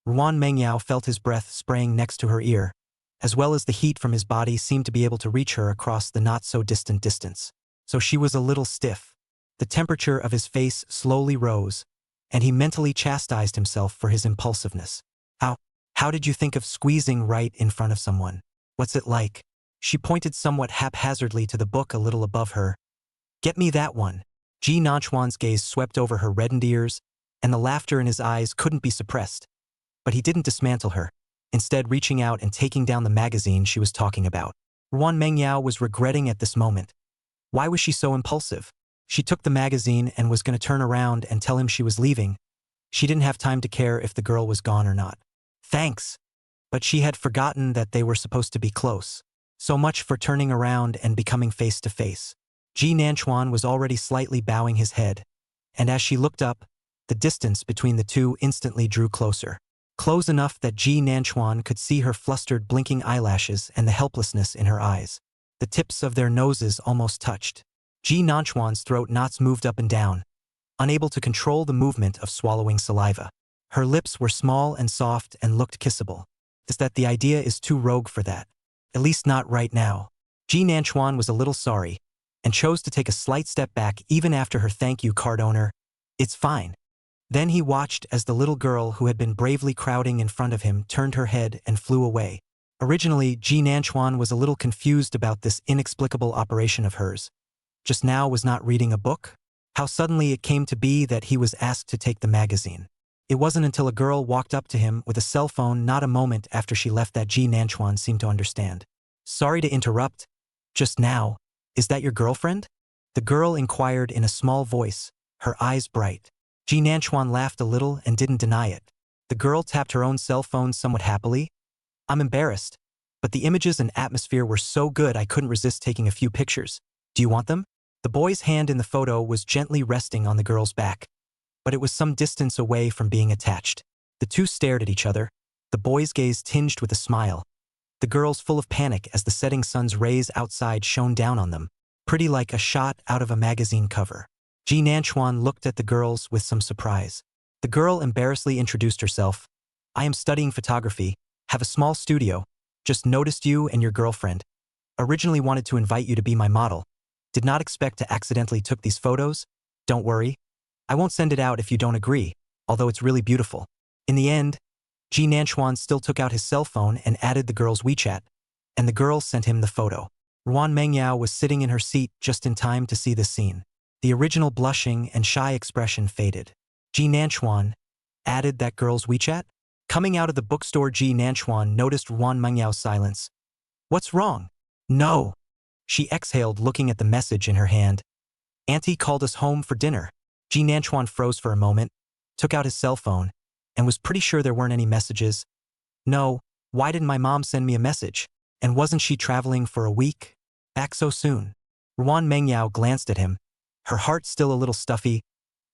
Ruan Mengyao felt his breath spraying next to her ear, as well as the heat from his body seemed to be able to reach her across the not-so-distant distance. So she was a little stiff. The temperature of his face slowly rose, and he mentally chastised himself for his impulsiveness. How did you think of squeezing right in front of someone? What's it like? She pointed somewhat haphazardly to the book a little above her. Get me that one. Ji Nanchuan's gaze swept over her reddened ears, and the laughter in his eyes couldn't be suppressed. But he didn't dismantle her, instead reaching out and taking down the magazine she was talking about. Ruan Mengyao was regretting at this moment. Why was she so impulsive? She took the magazine and was going to turn around and tell him she was leaving. She didn't have time to care if the girl was gone or not. Thanks. But she had forgotten that they were supposed to be close. So much for turning around and becoming face to face. Ji Nanchuan was already slightly bowing his head, and as she looked up, the distance between the two instantly drew closer. Close enough that Ji Nanchuan could see her flustered blinking eyelashes and the helplessness in her eyes. The tips of their noses almost touched. Ji Nanchuan's throat knots moved up and down, unable to control the movement of swallowing saliva. Her lips were small and soft and looked kissable. Is that the idea is too rogue for that? At least not right now. Ji Nanchuan was a little sorry, and chose to take a slight step back even after her thank you card owner. It's fine. Then he watched as the little girl who had been bravely crowding in front of him turned her head and flew away. Originally, Ji Nanchuan was a little confused about this inexplicable operation of hers. Just now was not reading a book? How suddenly it came to be that he was asked to take the magazine. It wasn't until a girl walked up to him with a cell phone not a moment after she left that Ji Nanchuan seemed to understand. Sorry to interrupt. Just now, is that your girlfriend? The girl inquired in a small voice, her eyes bright. Ji Nanchuan laughed a little and didn't deny it. The girl tapped her own cell phone somewhat happily. I'm embarrassed, but the images and atmosphere were so good I couldn't resist taking a few pictures. Do you want them? The boy's hand in the photo was gently resting on the girl's back, but it was some distance away from being attached. The two stared at each other, the boy's gaze tinged with a smile, the girls full of panic as the setting sun's rays outside shone down on them, pretty like a shot out of a magazine cover. Ji Nanchuan looked at the girls with some surprise. The girl embarrassedly introduced herself. I am studying photography, have a small studio, just noticed you and your girlfriend. Originally wanted to invite you to be my model. Did not expect to accidentally took these photos. Don't worry. I won't send it out if you don't agree, although it's really beautiful. In the end, Ji Nanchuan still took out his cell phone and added the girl's WeChat, and the girl sent him the photo. Ruan Mengyao was sitting in her seat just in time to see this scene. The original blushing and shy expression faded. Ji Nanchuan added that girl's WeChat? Coming out of the bookstore, Ji Nanchuan noticed Ruan Mengyao's silence. What's wrong? No. She exhaled, looking at the message in her hand. Auntie called us home for dinner. Ji Nanchuan froze for a moment, took out his cell phone, and was pretty sure there weren't any messages. No, why didn't my mom send me a message? And wasn't she traveling for a week? Back so soon? Ruan Mengyao glanced at him, her heart still a little stuffy.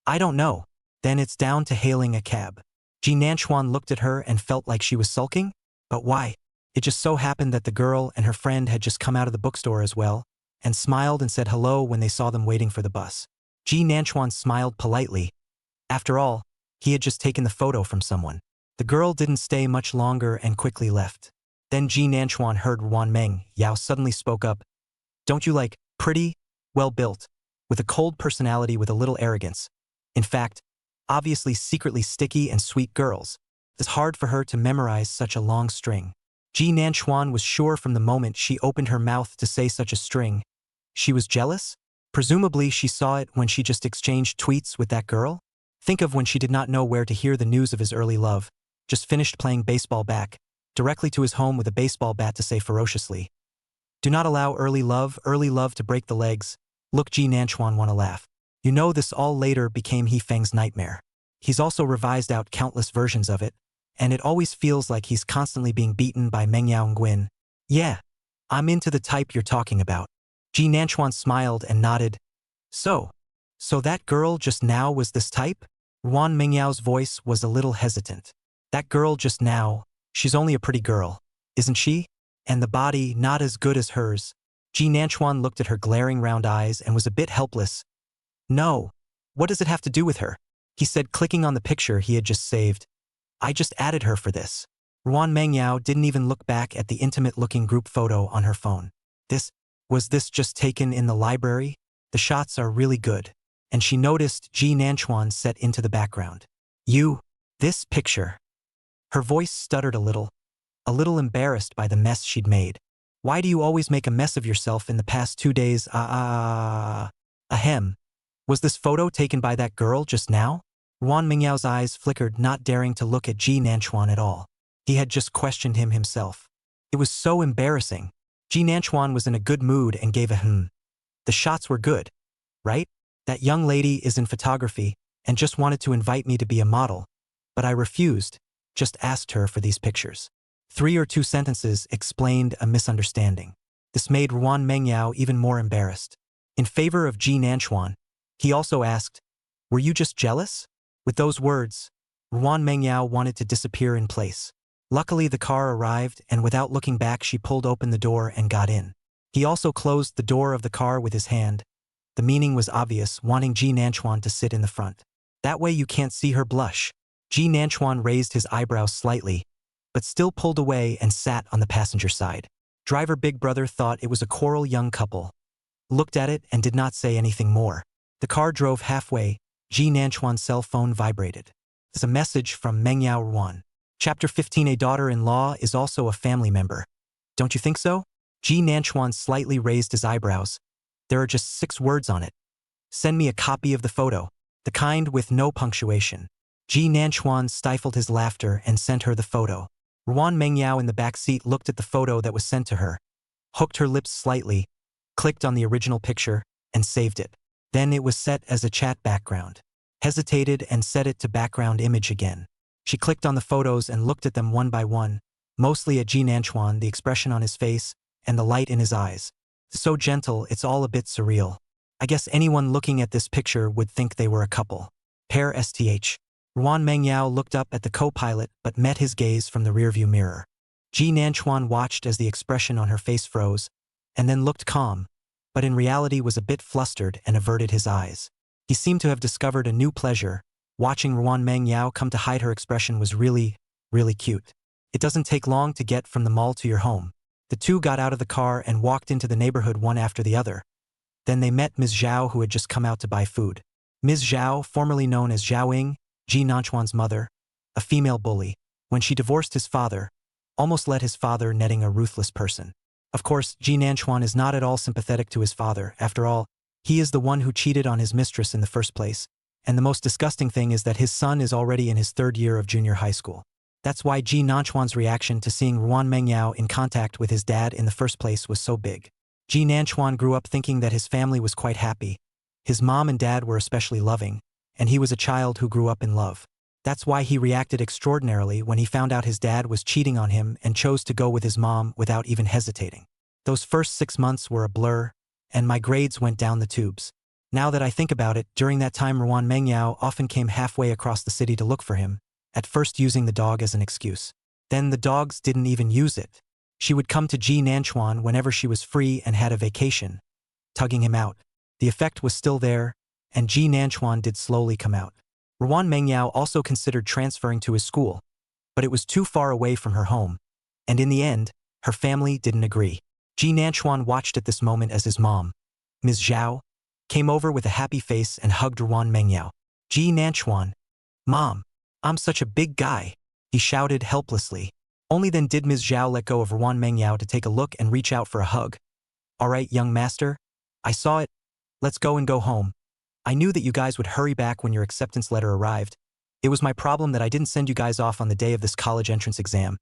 I don't know. Then it's down to hailing a cab. Ji Nanchuan looked at her and felt like she was sulking. But why? It just so happened that the girl and her friend had just come out of the bookstore as well, and smiled and said hello when they saw them waiting for the bus. Ji Nanchuan smiled politely. After all, he had just taken the photo from someone. The girl didn't stay much longer and quickly left. Then Ji Nanchuan heard Ruan Mengyao suddenly spoke up. Don't you like pretty, well-built, with a cold personality with a little arrogance? In fact, obviously secretly sticky and sweet girls. It's hard for her to memorize such a long string. Ji Nanchuan was sure from the moment she opened her mouth to say such a string. She was jealous? Presumably she saw it when she just exchanged tweets with that girl? Think of when she did not know where to hear the news of his early love, just finished playing baseball back, directly to his home with a baseball bat to say ferociously. Do not allow early love to break the legs. Look, Ji Nanchuan wanna laugh. You know this all later became He Feng's nightmare. He's also revised out countless versions of it, and it always feels like he's constantly being beaten by Mengyao Nguyen. Yeah, I'm into the type you're talking about. Ji Nanchuan smiled and nodded. So that girl just now was this type? Ruan Mengyao's voice was a little hesitant. That girl just now, she's only a pretty girl, isn't she? And the body not as good as hers. Ji Nanchuan looked at her glaring round eyes and was a bit helpless. No, what does it have to do with her? He said, clicking on the picture he had just saved. I just added her for this. Ruan Mengyao didn't even look back at the intimate-looking group photo on her phone. Was this just taken in the library? The shots are really good. And she noticed Ji Nanchuan set into the background. This picture. Her voice stuttered a little embarrassed by the mess she'd made. Why do you always make a mess of yourself in the past 2 days? Ahem. Was this photo taken by that girl just now? Ruan Mengyao's eyes flickered, not daring to look at Ji Nanchuan at all. He had just questioned him himself. It was so embarrassing. Ji Nanchuan was in a good mood and gave a hmm. The shots were good, right? That young lady is in photography and just wanted to invite me to be a model, but I refused, just asked her for these pictures. 3 or 2 sentences explained a misunderstanding. This made Ruan Mengyao even more embarrassed. In favor of Ji Nanchuan, he also asked, were you just jealous? With those words, Ruan Mengyao wanted to disappear in place. Luckily the car arrived and without looking back she pulled open the door and got in. He also closed the door of the car with his hand. The meaning was obvious, wanting Ji Nanchuan to sit in the front. That way you can't see her blush. Ji Nanchuan raised his eyebrows slightly, but still pulled away and sat on the passenger side. Driver Big Brother thought it was a quarrel young couple. Looked at it and did not say anything more. The car drove halfway. Ji Nanchuan's cell phone vibrated. It's a message from Mengyao Ruan. Chapter 15. A daughter-in-law is also a family member. Don't you think so? Ji Nanchuan slightly raised his eyebrows. There are just 6 words on it. Send me a copy of the photo, the kind with no punctuation. Ji Nanchuan stifled his laughter and sent her the photo. Ruan Mengyao in the back seat looked at the photo that was sent to her, hooked her lips slightly, clicked on the original picture, and saved it. Then it was set as a chat background. Hesitated and set it to background image again. She clicked on the photos and looked at them one by one, mostly at Ji Nanchuan, the expression on his face, and the light in his eyes. So gentle, it's all a bit surreal. I guess anyone looking at this picture would think they were a couple. Pair STH. Ruan Mengyao looked up at the co-pilot but met his gaze from the rearview mirror. Ji Nanchuan watched as the expression on her face froze, and then looked calm, but in reality was a bit flustered and averted his eyes. He seemed to have discovered a new pleasure. Watching Ruan Mengyao come to hide her expression was really, really cute. It doesn't take long to get from the mall to your home. The two got out of the car and walked into the neighborhood one after the other. Then they met Ms. Zhao, who had just come out to buy food. Ms. Zhao, formerly known as Zhao Ying, Ji Nanchuan's mother, a female bully, when she divorced his father, almost let his father netting a ruthless person. Of course, Ji Nanchuan is not at all sympathetic to his father. After all, he is the one who cheated on his mistress in the first place, and the most disgusting thing is that his son is already in his 3rd year of junior high school. That's why Ji Nanchuan's reaction to seeing Ruan Mengyao in contact with his dad in the first place was so big. Ji Nanchuan grew up thinking that his family was quite happy. His mom and dad were especially loving, and he was a child who grew up in love. That's why he reacted extraordinarily when he found out his dad was cheating on him and chose to go with his mom without even hesitating. Those first 6 months were a blur, and my grades went down the tubes. Now that I think about it, during that time Ruan Mengyao often came halfway across the city to look for him, at first using the dog as an excuse. Then the dogs didn't even use it. She would come to Ji Nanchuan whenever she was free and had a vacation, tugging him out. The effect was still there, and Ji Nanchuan did slowly come out. Ruan Mengyao also considered transferring to his school, but it was too far away from her home, and in the end, her family didn't agree. Ji Nanchuan watched at this moment as his mom, Ms. Zhao, came over with a happy face and hugged Ruan Mengyao. Ji Nanchuan, "Mom, I'm such a big guy," he shouted helplessly. Only then did Ms. Zhao let go of Ruan Mengyao to take a look and reach out for a hug. "All right, young master, I saw it. Let's go and go home. I knew that you guys would hurry back when your acceptance letter arrived. It was my problem that I didn't send you guys off on the day of this college entrance exam.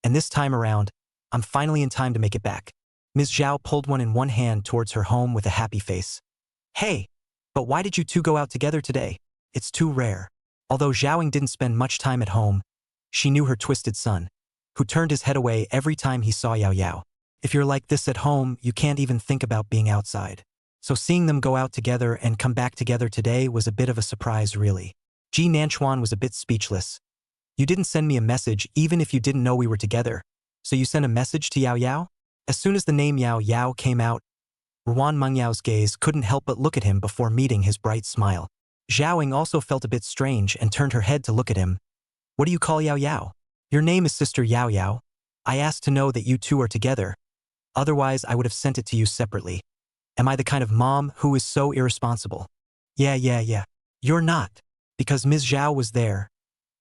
And this time around, I'm finally in time to make it back." Ms. Zhao pulled one in one hand towards her home with a happy face. "Hey, but why did you two go out together today? It's too rare." Although Zhaoying didn't spend much time at home, she knew her twisted son, who turned his head away every time he saw Yao Yao. If you're like this at home, you can't even think about being outside. So seeing them go out together and come back together today was a bit of a surprise, really. Ji Nanchuan was a bit speechless. "You didn't send me a message even if you didn't know we were together. So you sent a message to Yao Yao?" As soon as the name Yao Yao came out, Ruan Mengyao's gaze couldn't help but look at him before meeting his bright smile. Zhaoying also felt a bit strange and turned her head to look at him. "What do you call Yao Yao?" "Your name is Sister Yao Yao. I asked to know that you two are together. Otherwise, I would have sent it to you separately. Am I the kind of mom who is so irresponsible?" Yeah. You're not." Because Ms. Zhao was there,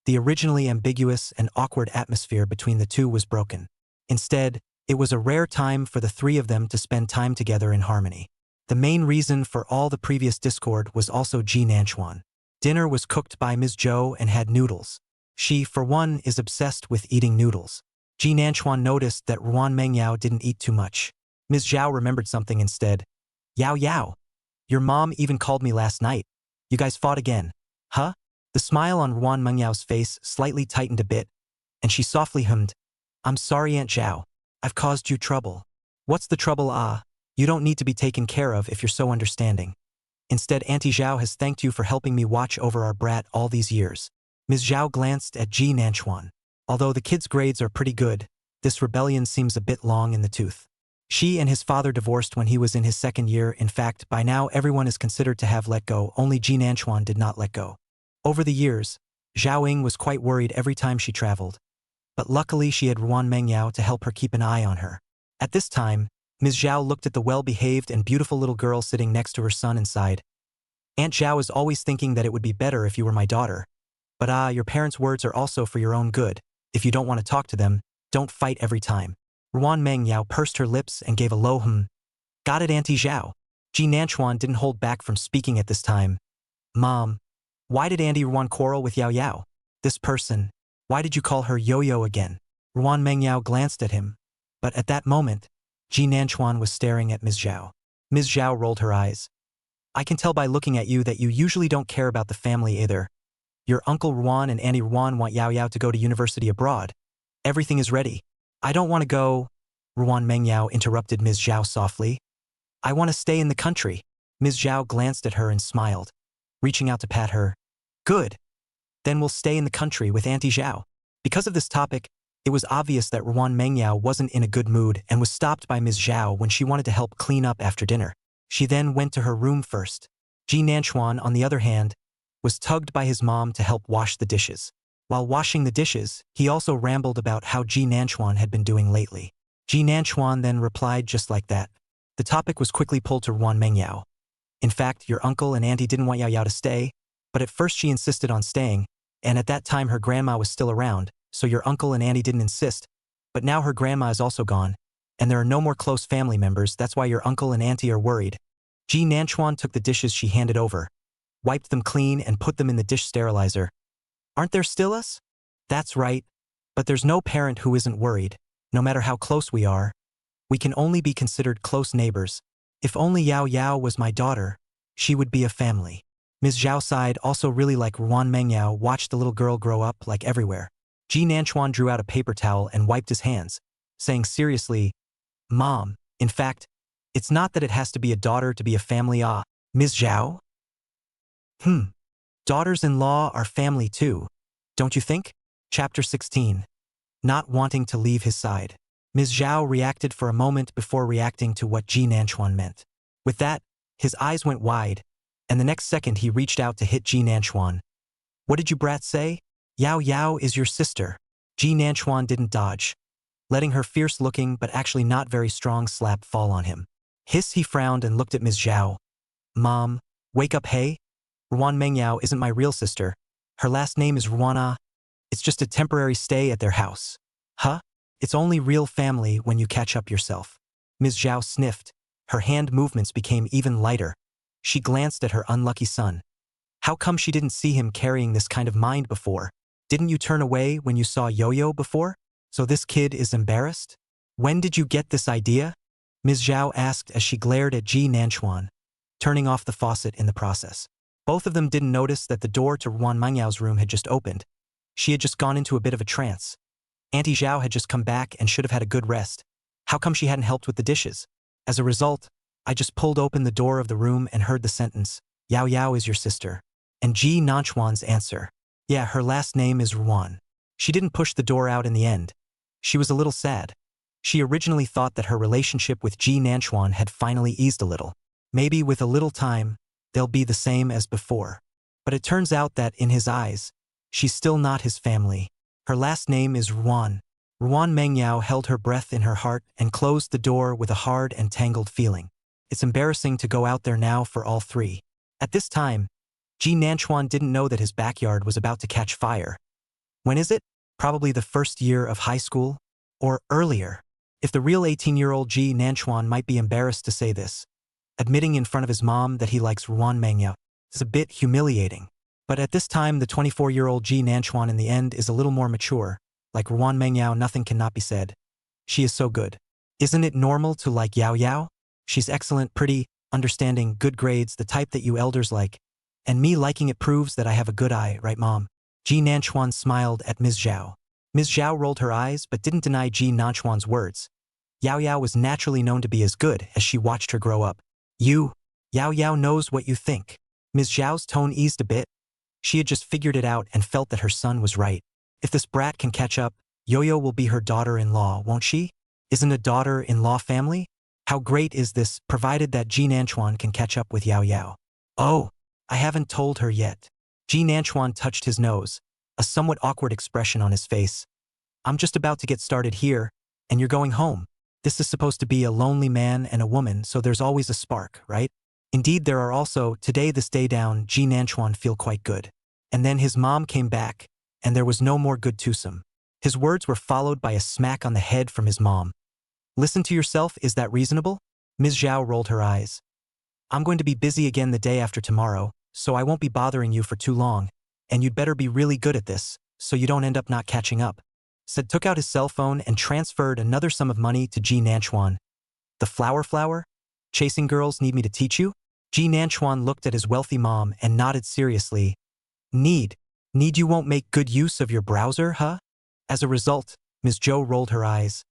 the originally ambiguous and awkward atmosphere between the two was broken. Instead, it was a rare time for the three of them to spend time together in harmony. The main reason for all the previous discord was also Ji Nanchuan. Dinner was cooked by Ms. Zhou and had noodles. She, for one, is obsessed with eating noodles. Ji Nanchuan noticed that Ruan Mengyao didn't eat too much. Ms. Zhao remembered something instead. "Yao Yao, your mom even called me last night. You guys fought again, huh?" The smile on Ruan Mengyao's face slightly tightened a bit, and she softly hummed, "I'm sorry, Aunt Zhao. I've caused you trouble." "What's the trouble? You don't need to be taken care of if you're so understanding. Instead, Auntie Zhao has thanked you for helping me watch over our brat all these years." Ms. Zhao glanced at Ji Nanchuan. Although the kid's grades are pretty good, this rebellion seems a bit long in the tooth. She and his father divorced when he was in his 2nd year. In fact, by now everyone is considered to have let go, only Ji Nanchuan did not let go. Over the years, Zhaoying was quite worried every time she traveled. But luckily she had Ruan Mengyao to help her keep an eye on her. At this time, Ms. Zhao looked at the well-behaved and beautiful little girl sitting next to her son and sighed. "Aunt Zhao is always thinking that it would be better if you were my daughter. But your parents' words are also for your own good. If you don't want to talk to them, don't fight every time." Ruan Mengyao pursed her lips and gave a low "Got it, Auntie Zhao." Ji Nanchuan didn't hold back from speaking at this time. "Mom, why did Auntie Ruan quarrel with Yao Yao? This person, why did you call her Yo-Yo again?" Ruan Mengyao glanced at him, but at that moment, Ji Nanchuan was staring at Ms. Zhao. Ms. Zhao rolled her eyes. "I can tell by looking at you that you usually don't care about the family either. Your Uncle Ruan and Auntie Ruan want Yao Yao to go to university abroad. Everything is ready." "I don't want to go," Ruan Mengyao interrupted Ms. Zhao softly. "I want to stay in the country." Ms. Zhao glanced at her and smiled, reaching out to pat her. "Good. Then we'll stay in the country with Auntie Zhao. Because of this topic, it was obvious that Ruan Mengyao wasn't in a good mood and was stopped by Ms. Zhao when she wanted to help clean up after dinner. She then went to her room first. Ji Nanchuan, on the other hand, was tugged by his mom to help wash the dishes. While washing the dishes, he also rambled about how Ji Nanchuan had been doing lately. Ji Nanchuan then replied just like that. The topic was quickly pulled to Ruan Mengyao. In fact, your uncle and auntie didn't want Yao Yao to stay, but at first she insisted on staying, and at that time her grandma was still around, so your uncle and auntie didn't insist. But now her grandma is also gone, and there are no more close family members, that's why your uncle and auntie are worried. Ji Nanchuan took the dishes she handed over, wiped them clean and put them in the dish sterilizer. Aren't there still us? That's right, but there's no parent who isn't worried, no matter how close we are. We can only be considered close neighbors. If only Yao Yao was my daughter, she would be a family. Ms. Zhao sighed, also really like Ruan Mengyao watched the little girl grow up like everywhere. Ji Nanchuan drew out a paper towel and wiped his hands, saying seriously, Mom, in fact, it's not that it has to be a daughter to be a family. Ms. Zhao? Daughters-in-law are family too, don't you think? Chapter 16. Not wanting to leave his side. Ms. Zhao reacted for a moment before reacting to what Ji Nanchuan meant. With that, his eyes went wide, and the next second he reached out to hit Ji Nanchuan. What did you brats say? Yao Yao is your sister. Ji Nanchuan didn't dodge, letting her fierce-looking but actually not very strong slap fall on him. Hiss, he frowned and looked at Ms. Zhao. Mom, wake up, hey? Ruan Mengyao isn't my real sister. Her last name is Ruana. It's just a temporary stay at their house. Huh? It's only real family when you catch up yourself. Ms. Zhao sniffed. Her hand movements became even lighter. She glanced at her unlucky son. How come she didn't see him carrying this kind of mind before? Didn't you turn away when you saw Yo-Yo before? So this kid is embarrassed? When did you get this idea? Ms. Zhao asked as she glared at Ji Nanchuan, turning off the faucet in the process. Both of them didn't notice that the door to Ruan Mengyao's room had just opened. She had just gone into a bit of a trance. Auntie Zhao had just come back and should have had a good rest. How come she hadn't helped with the dishes? As a result, I just pulled open the door of the room and heard the sentence, Yao Yao is your sister. And Ji Nanchuan's answer, yeah, her last name is Ruan. She didn't push the door out in the end. She was a little sad. She originally thought that her relationship with Ji Nanchuan had finally eased a little. Maybe with a little time, they'll be the same as before. But it turns out that, in his eyes, she's still not his family. Her last name is Ruan. Ruan Mengyao held her breath in her heart and closed the door with a hard and tangled feeling. It's embarrassing to go out there now for all three. At this time, Ji Nanchuan didn't know that his backyard was about to catch fire. When is it? Probably the first year of high school? Or earlier. If the real 18-year-old Ji Nanchuan might be embarrassed to say this, admitting in front of his mom that he likes Ruan Mengyao is a bit humiliating. But at this time, the 24-year-old Ji Nanchuan in the end is a little more mature. Like Ruan Mengyao, nothing cannot be said. She is so good. Isn't it normal to like Yao Yao? She's excellent, pretty, understanding, good grades, the type that you elders like. And me liking it proves that I have a good eye, right, Mom? Ji Nanchuan smiled at Ms. Zhao. Ms. Zhao rolled her eyes but didn't deny Ji Nanchuan's words. Yao Yao was naturally known to be as good as she watched her grow up. Yao Yao knows what you think. Ms. Zhao's tone eased a bit. She had just figured it out and felt that her son was right. If this brat can catch up, Yo-Yo will be her daughter-in-law, won't she? Isn't a daughter-in-law family? How great is this, provided that Ji Nanchuan can catch up with Yao Yao? Oh, I haven't told her yet. Ji Nanchuan touched his nose, a somewhat awkward expression on his face. I'm just about to get started here, and you're going home. This is supposed to be a lonely man and a woman, so there's always a spark, right? Indeed, there are also, today this day down, Ji Nanchuan feel quite good. And then his mom came back, and there was no more good twosome. His words were followed by a smack on the head from his mom. Listen to yourself, is that reasonable? Ms. Zhao rolled her eyes. I'm going to be busy again the day after tomorrow, so I won't be bothering you for too long, and you'd better be really good at this, so you don't end up not catching up. Said took out his cell phone and transferred another sum of money to Ji Nanchuan. The flower? Chasing girls need me to teach you? Ji Nanchuan looked at his wealthy mom and nodded seriously. Need you won't make good use of your browser, huh? As a result, Ms. Zhou rolled her eyes.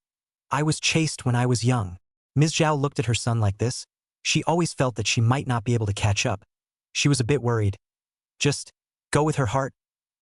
I was chased when I was young. Ms. Zhao looked at her son like this. She always felt that she might not be able to catch up. She was a bit worried. Just go with her heart.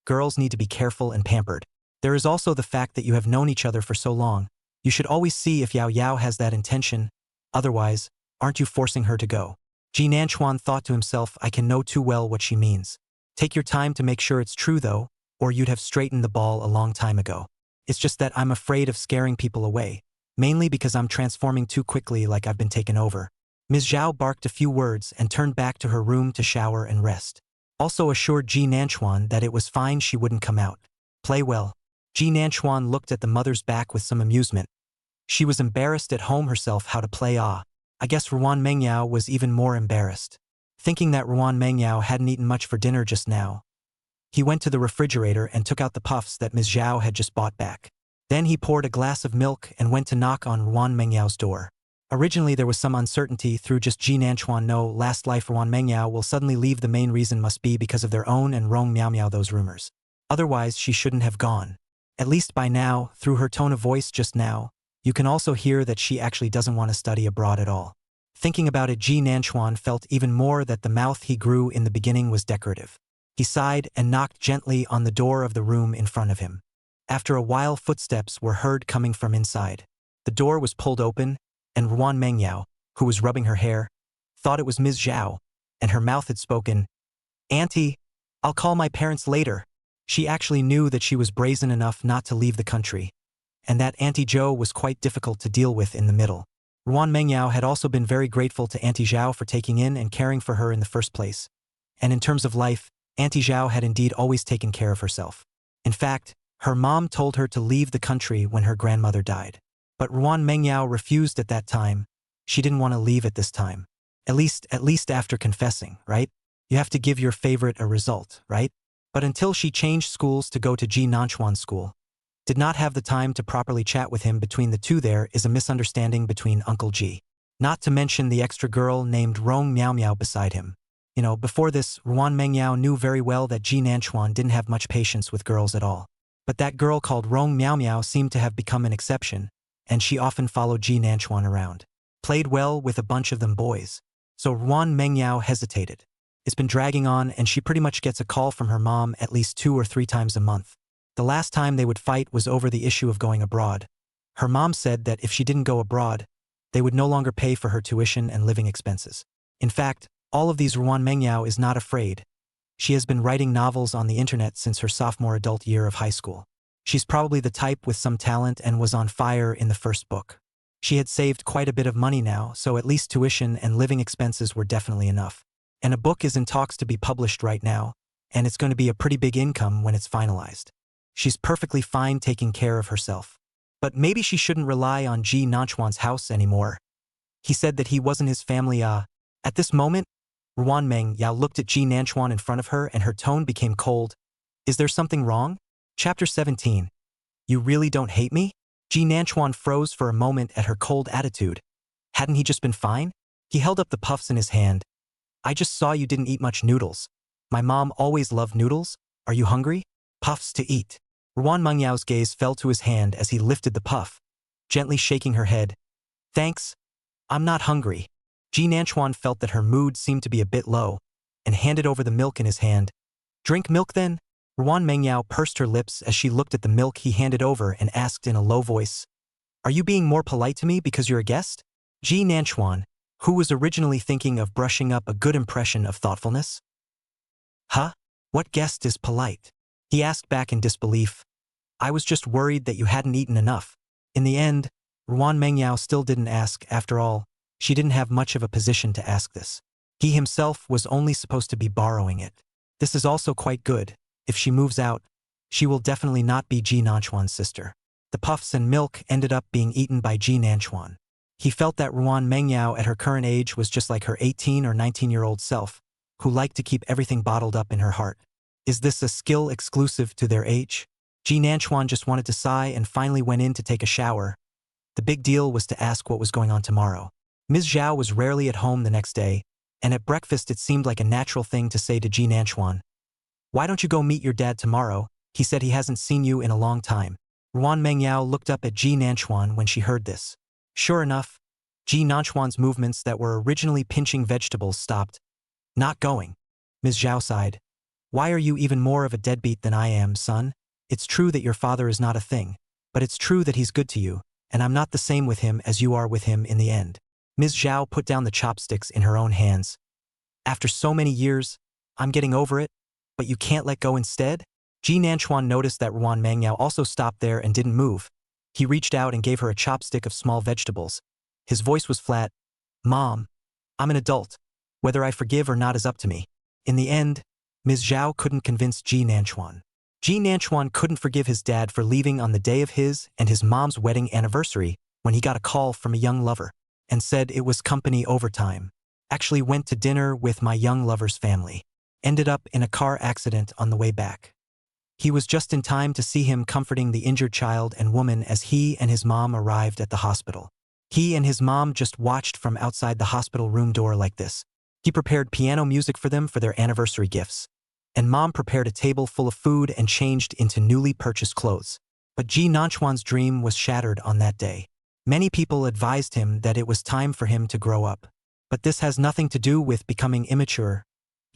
Girls need to be careful and pampered. There is also the fact that you have known each other for so long. You should always see if Yao Yao has that intention. Otherwise, aren't you forcing her to go? Ji Nanchuan thought to himself, I can know too well what she means. Take your time to make sure it's true though, or you'd have straightened the ball a long time ago. It's just that I'm afraid of scaring people away, mainly because I'm transforming too quickly like I've been taken over. Ms. Zhao barked a few words and turned back to her room to shower and rest. Also assured Ji Nanchuan that it was fine, she wouldn't come out. Play well. Ji Nanchuan looked at the mother's back with some amusement. She was embarrassed at home herself how to play I guess Ruan Mengyao was even more embarrassed. Thinking that Ruan Mengyao hadn't eaten much for dinner just now, he went to the refrigerator and took out the puffs that Ms. Zhao had just bought back. Then he poured a glass of milk and went to knock on Ruan Mengyao's door. Originally there was some uncertainty through just Ji Nanchuan no last life Ruan Mengyao will suddenly leave, the main reason must be because of their own and Rong Miao Miao those rumors. Otherwise she shouldn't have gone. At least by now, through her tone of voice just now, you can also hear that she actually doesn't want to study abroad at all. Thinking about it, Ji Nanchuan felt even more that the mouth he grew in the beginning was decorative. He sighed and knocked gently on the door of the room in front of him. After a while footsteps were heard coming from inside. The door was pulled open, and Ruan Mengyao, who was rubbing her hair, thought it was Ms. Zhao, and her mouth had spoken, Auntie, I'll call my parents later. She actually knew that she was brazen enough not to leave the country, and that Auntie Zhou was quite difficult to deal with in the middle. Ruan Mengyao had also been very grateful to Auntie Zhao for taking in and caring for her in the first place. And in terms of life, Auntie Zhao had indeed always taken care of herself. In fact, her mom told her to leave the country when her grandmother died. But Ruan Mengyao refused at that time. She didn't want to leave at this time. At least after confessing, right? You have to give your favorite a result, right? But until she changed schools to go to Ji Nanchuan school, did not have the time to properly chat with him. Between the two there is a misunderstanding between Uncle Ji. Not to mention the extra girl named Rong Miao Miao beside him. Before this, Ruan Mengyao knew very well that Ji Nanchuan didn't have much patience with girls at all. But that girl called Rong Miao Miao seemed to have become an exception, and she often followed Ji Nanchuan around. Played well with a bunch of them boys. So Ruan Mengyao hesitated. It's been dragging on, and she pretty much gets a call from her mom at least 2 or 3 times a month. The last time they would fight was over the issue of going abroad. Her mom said that if she didn't go abroad, they would no longer pay for her tuition and living expenses. In fact, all of these Ruan Mengyao is not afraid. She has been writing novels on the internet since her sophomore adult year of high school. She's probably the type with some talent and was on fire in the first book. She had saved quite a bit of money now, so at least tuition and living expenses were definitely enough. And a book is in talks to be published right now, and it's going to be a pretty big income when it's finalized. She's perfectly fine taking care of herself. But maybe she shouldn't rely on Ji Nanchuan's house anymore. He said that he wasn't his family. At this moment, Ruan Mengyao looked at Ji Nanchuan in front of her and her tone became cold. Is there something wrong? Chapter 17. You really don't hate me? Ji Nanchuan froze for a moment at her cold attitude. Hadn't he just been fine? He held up the puffs in his hand. I just saw you didn't eat much noodles. My mom always loved noodles. Are you hungry? Puffs to eat. Ruan Mengyao's gaze fell to his hand as he lifted the puff, gently shaking her head. Thanks. I'm not hungry. Ji Nanchuan felt that her mood seemed to be a bit low, and handed over the milk in his hand. Drink milk then? Ruan Mengyao pursed her lips as she looked at the milk he handed over and asked in a low voice. Are you being more polite to me because you're a guest? Ji Nanchuan, who was originally thinking of brushing up a good impression of thoughtfulness. Huh? What guest is polite? He asked back in disbelief. I was just worried that you hadn't eaten enough. In the end, Ruan Mengyao still didn't ask. After all, she didn't have much of a position to ask this. He himself was only supposed to be borrowing it. This is also quite good. If she moves out, she will definitely not be Ji Nanchuan's sister. The puffs and milk ended up being eaten by Ji Nanchuan. He felt that Ruan Mengyao at her current age was just like her 18 or 19-year-old self, who liked to keep everything bottled up in her heart. Is this a skill exclusive to their age? Ji Nanchuan just wanted to sigh and finally went in to take a shower. The big deal was to ask what was going on tomorrow. Ms. Zhao was rarely at home the next day, and at breakfast it seemed like a natural thing to say to Ji Nanchuan. Why don't you go meet your dad tomorrow? He said he hasn't seen you in a long time. Ruan Mengyao looked up at Ji Nanchuan when she heard this. Sure enough, Ji Nanchuan's movements that were originally pinching vegetables stopped. Not going. Ms. Zhao sighed. Why are you even more of a deadbeat than I am, son? It's true that your father is not a thing, but it's true that he's good to you, and I'm not the same with him as you are with him in the end. Ms. Zhao put down the chopsticks in her own hands. After so many years, I'm getting over it, but you can't let go instead? Ji Nanchuan noticed that Ruan Mangyao also stopped there and didn't move. He reached out and gave her a chopstick of small vegetables. His voice was flat. Mom, I'm an adult. Whether I forgive or not is up to me. In the end, Ms. Zhao couldn't convince Ji Nanchuan. Ji Nanchuan couldn't forgive his dad for leaving on the day of his and his mom's wedding anniversary when he got a call from a young lover and said it was company overtime. Actually went to dinner with my young lover's family. Ended up in a car accident on the way back. He was just in time to see him comforting the injured child and woman as he and his mom arrived at the hospital. He and his mom just watched from outside the hospital room door like this. He prepared piano music for them for their anniversary gifts. And mom prepared a table full of food and changed into newly purchased clothes. But Ji Nanchuan's dream was shattered on that day. Many people advised him that it was time for him to grow up. But this has nothing to do with becoming immature.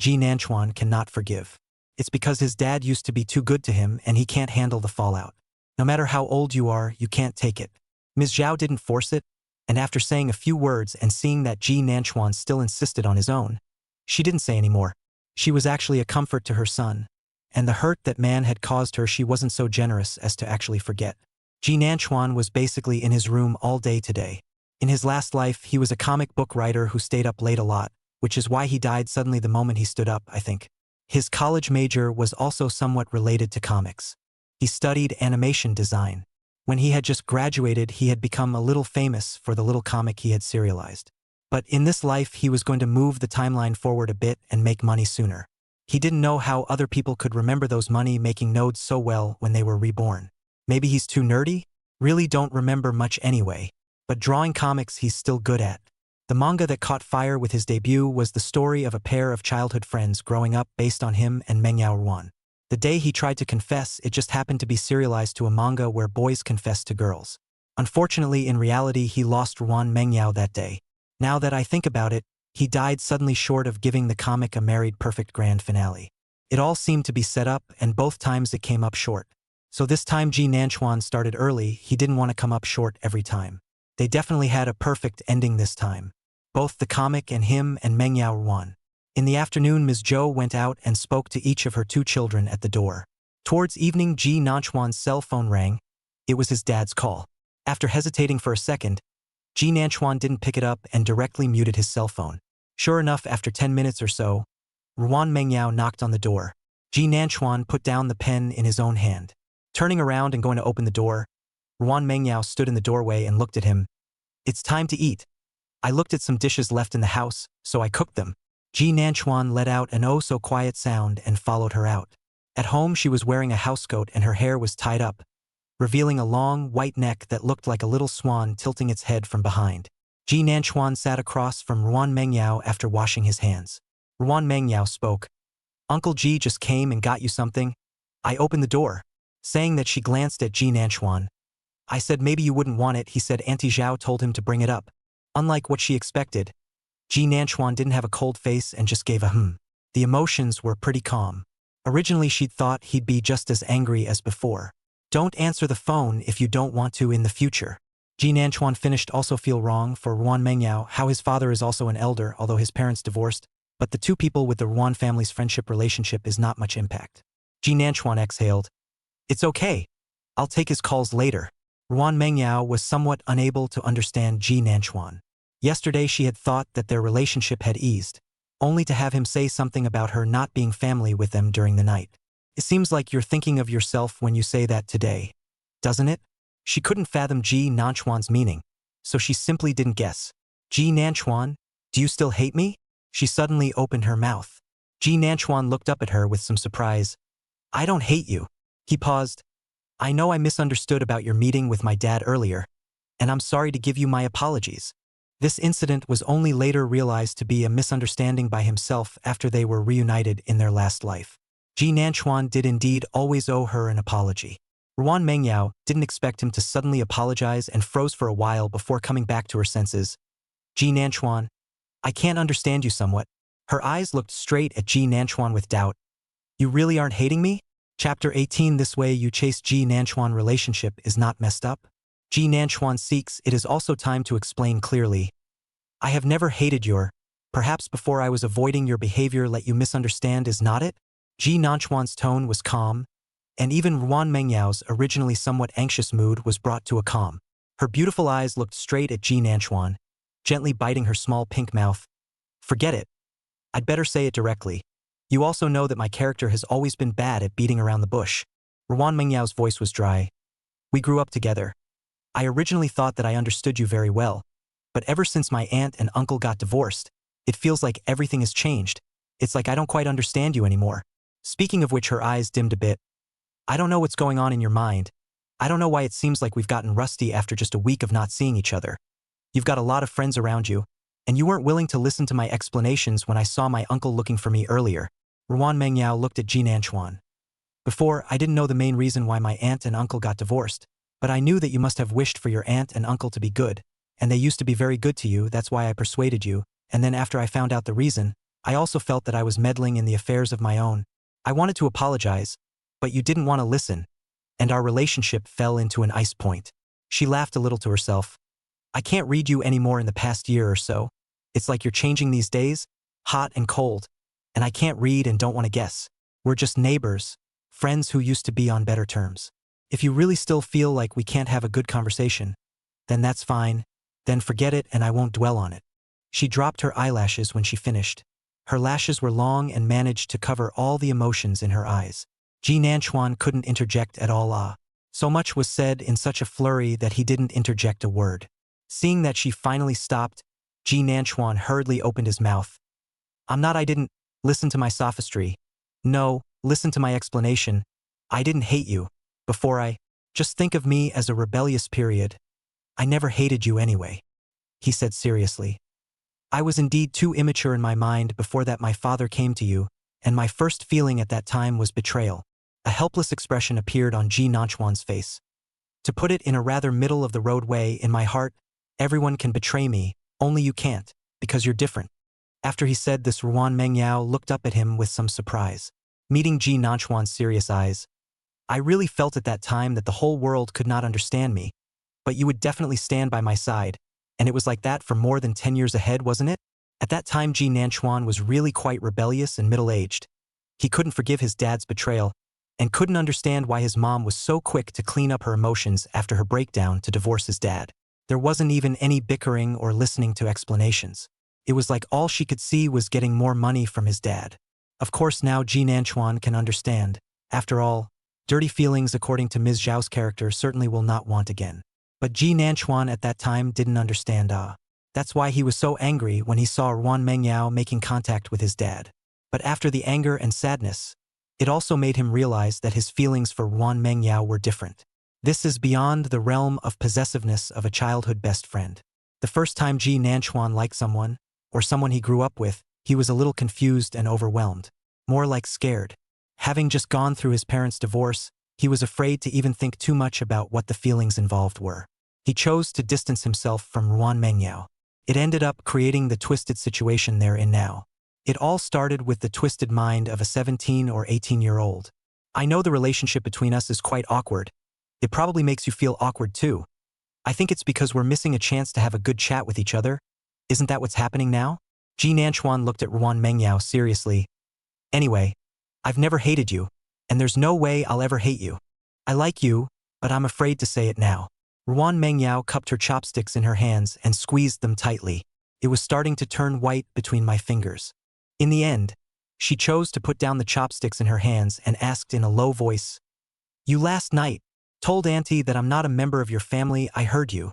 Ji Nanchuan cannot forgive. It's because his dad used to be too good to him and he can't handle the fallout. No matter how old you are, you can't take it. Ms. Zhao didn't force it, and after saying a few words and seeing that Ji Nanchuan still insisted on his own, she didn't say any more. She was actually a comfort to her son, and the hurt that man had caused her she wasn't so generous as to actually forget. Ji Nanchuan was basically in his room all day today. In his last life, he was a comic book writer who stayed up late a lot, which is why he died suddenly the moment he stood up, I think. His college major was also somewhat related to comics. He studied animation design. When he had just graduated, he had become a little famous for the little comic he had serialized. But in this life, he was going to move the timeline forward a bit and make money sooner. He didn't know how other people could remember those money-making nodes so well when they were reborn. Maybe he's too nerdy? Really don't remember much anyway. But drawing comics he's still good at. The manga that caught fire with his debut was the story of a pair of childhood friends growing up based on him and Mengyao Ruan. The day he tried to confess, it just happened to be serialized to a manga where boys confess to girls. Unfortunately, in reality, he lost Ruan Mengyao that day. Now that I think about it, he died suddenly short of giving the comic a married perfect grand finale. It all seemed to be set up, and both times it came up short. So this time Ji Nanchuan started early, he didn't want to come up short every time. They definitely had a perfect ending this time. Both the comic and him and Mengyao Ruan. In the afternoon, Ms. Zhou went out and spoke to each of her 2 children at the door. Towards evening, Ji Nanchuan's cell phone rang. It was his dad's call. After hesitating for a second, Ji Nanchuan didn't pick it up and directly muted his cell phone. Sure enough, after 10 minutes or so, Ruan Mengyao knocked on the door. Ji Nanchuan put down the pen in his own hand. Turning around and going to open the door, Ruan Mengyao stood in the doorway and looked at him. It's time to eat. I looked at some dishes left in the house, so I cooked them. Ji Nanchuan let out an oh-so-quiet sound and followed her out. At home, she was wearing a housecoat and her hair was tied up, revealing a long, white neck that looked like a little swan tilting its head from behind. Ji Nanchuan sat across from Ruan Mengyao after washing his hands. Ruan Mengyao spoke. Uncle Ji just came and got you something. I opened the door. Saying that, she glanced at Ji Nanchuan. I said maybe you wouldn't want it, he said. Auntie Zhao told him to bring it up. Unlike what she expected, Ji Nanchuan didn't have a cold face and just gave a hmm. The emotions were pretty calm. Originally she'd thought he'd be just as angry as before. Don't answer the phone if you don't want to in the future. Ji Nanchuan finished. Also feel wrong for Ruan Mengyao, how his father is also an elder, although his parents divorced, but the 2 people with the Ruan family's friendship relationship is not much impact. Ji Nanchuan exhaled. It's okay. I'll take his calls later. Ruan Mengyao was somewhat unable to understand Ji Nanchuan. Yesterday she had thought that their relationship had eased, only to have him say something about her not being family with them during the night. It seems like you're thinking of yourself when you say that today, doesn't it? She couldn't fathom Ji Nanchuan's meaning, so she simply didn't guess. Ji Nanchuan, do you still hate me? She suddenly opened her mouth. Ji Nanchuan looked up at her with some surprise. I don't hate you. He paused. I know I misunderstood about your meeting with my dad earlier, and I'm sorry to give you my apologies. This incident was only later realized to be a misunderstanding by himself after they were reunited in their last life. Ji Nanchuan did indeed always owe her an apology. Ruan Mengyao didn't expect him to suddenly apologize and froze for a while before coming back to her senses. Ji Nanchuan, I can't understand you somewhat. Her eyes looked straight at Ji Nanchuan with doubt. You really aren't hating me? Chapter 18. This way you chase Ji Nanchuan relationship is not messed up? Ji Nanchuan seeks. It is also time to explain clearly. I have never hated your, perhaps before I was avoiding your behavior let you misunderstand is not it? Ji Nanchuan's tone was calm, and even Ruan Mengyao's originally somewhat anxious mood was brought to a calm. Her beautiful eyes looked straight at Ji Nanchuan, gently biting her small pink mouth. Forget it. I'd better say it directly. You also know that my character has always been bad at beating around the bush. Ruan Mengyao's voice was dry. We grew up together. I originally thought that I understood you very well, but ever since my aunt and uncle got divorced, it feels like everything has changed. It's like I don't quite understand you anymore. Speaking of which, her eyes dimmed a bit. I don't know what's going on in your mind. I don't know why it seems like we've gotten rusty after just a week of not seeing each other. You've got a lot of friends around you, and you weren't willing to listen to my explanations when I saw my uncle looking for me earlier. Ruan Mengyao looked at Ji Nanchuan. Before, I didn't know the main reason why my aunt and uncle got divorced, but I knew that you must have wished for your aunt and uncle to be good, and they used to be very good to you, that's why I persuaded you, and then after I found out the reason, I also felt that I was meddling in the affairs of my own. I wanted to apologize, but you didn't want to listen, and our relationship fell into an ice point. She laughed a little to herself. I can't read you anymore in the past year or so. It's like you're changing these days, hot and cold, and I can't read and don't want to guess. We're just neighbors, friends who used to be on better terms. If you really still feel like we can't have a good conversation, then that's fine, then forget it and I won't dwell on it. She dropped her eyelashes when she finished. Her lashes were long and managed to cover all the emotions in her eyes. Ji Nanchuan couldn't interject at all. So much was said in such a flurry that he didn't interject a word. Seeing that she finally stopped, Ji Nanchuan hurriedly opened his mouth. I didn't listen to my sophistry. No, listen to my explanation. I didn't hate you. Just think of me as a rebellious period. I never hated you anyway, he said seriously. I was indeed too immature in my mind before that my father came to you, and my first feeling at that time was betrayal. A helpless expression appeared on Ji Nanchuan's face. To put it in a rather middle-of-the-road way, in my heart, everyone can betray me, only you can't, because you're different. After he said this, Ruan Mengyao looked up at him with some surprise. Meeting Ji Nanchuan's serious eyes, I really felt at that time that the whole world could not understand me, but you would definitely stand by my side, and it was like that for more than 10 years ahead, wasn't it? At that time, Ji Nanchuan was really quite rebellious and middle-aged. He couldn't forgive his dad's betrayal, and couldn't understand why his mom was so quick to clean up her emotions after her breakdown to divorce his dad. There wasn't even any bickering or listening to explanations. It was like all she could see was getting more money from his dad. Of course now Ji Nanchuan can understand. After all, dirty feelings according to Ms. Zhao's character certainly will not want again. But Ji Nanchuan at that time didn't understand. That's why he was so angry when he saw Ruan Mengyao making contact with his dad. But after the anger and sadness, it also made him realize that his feelings for Ruan Mengyao were different. This is beyond the realm of possessiveness of a childhood best friend. The first time Ji Nanchuan liked someone, or someone he grew up with, he was a little confused and overwhelmed. More like scared. Having just gone through his parents' divorce, he was afraid to even think too much about what the feelings involved were. He chose to distance himself from Ruan Mengyao. It ended up creating the twisted situation they're in now. It all started with the twisted mind of a 17 or 18-year-old. I know the relationship between us is quite awkward. It probably makes you feel awkward too. I think it's because we're missing a chance to have a good chat with each other. Isn't that what's happening now? Ji Nanchuan looked at Ruan Mengyao seriously. Anyway, I've never hated you, and there's no way I'll ever hate you. I like you, but I'm afraid to say it now. Ruan Mengyao cupped her chopsticks in her hands and squeezed them tightly. It was starting to turn white between my fingers. In the end, she chose to put down the chopsticks in her hands and asked in a low voice, "You last night told Auntie that I'm not a member of your family. I heard you.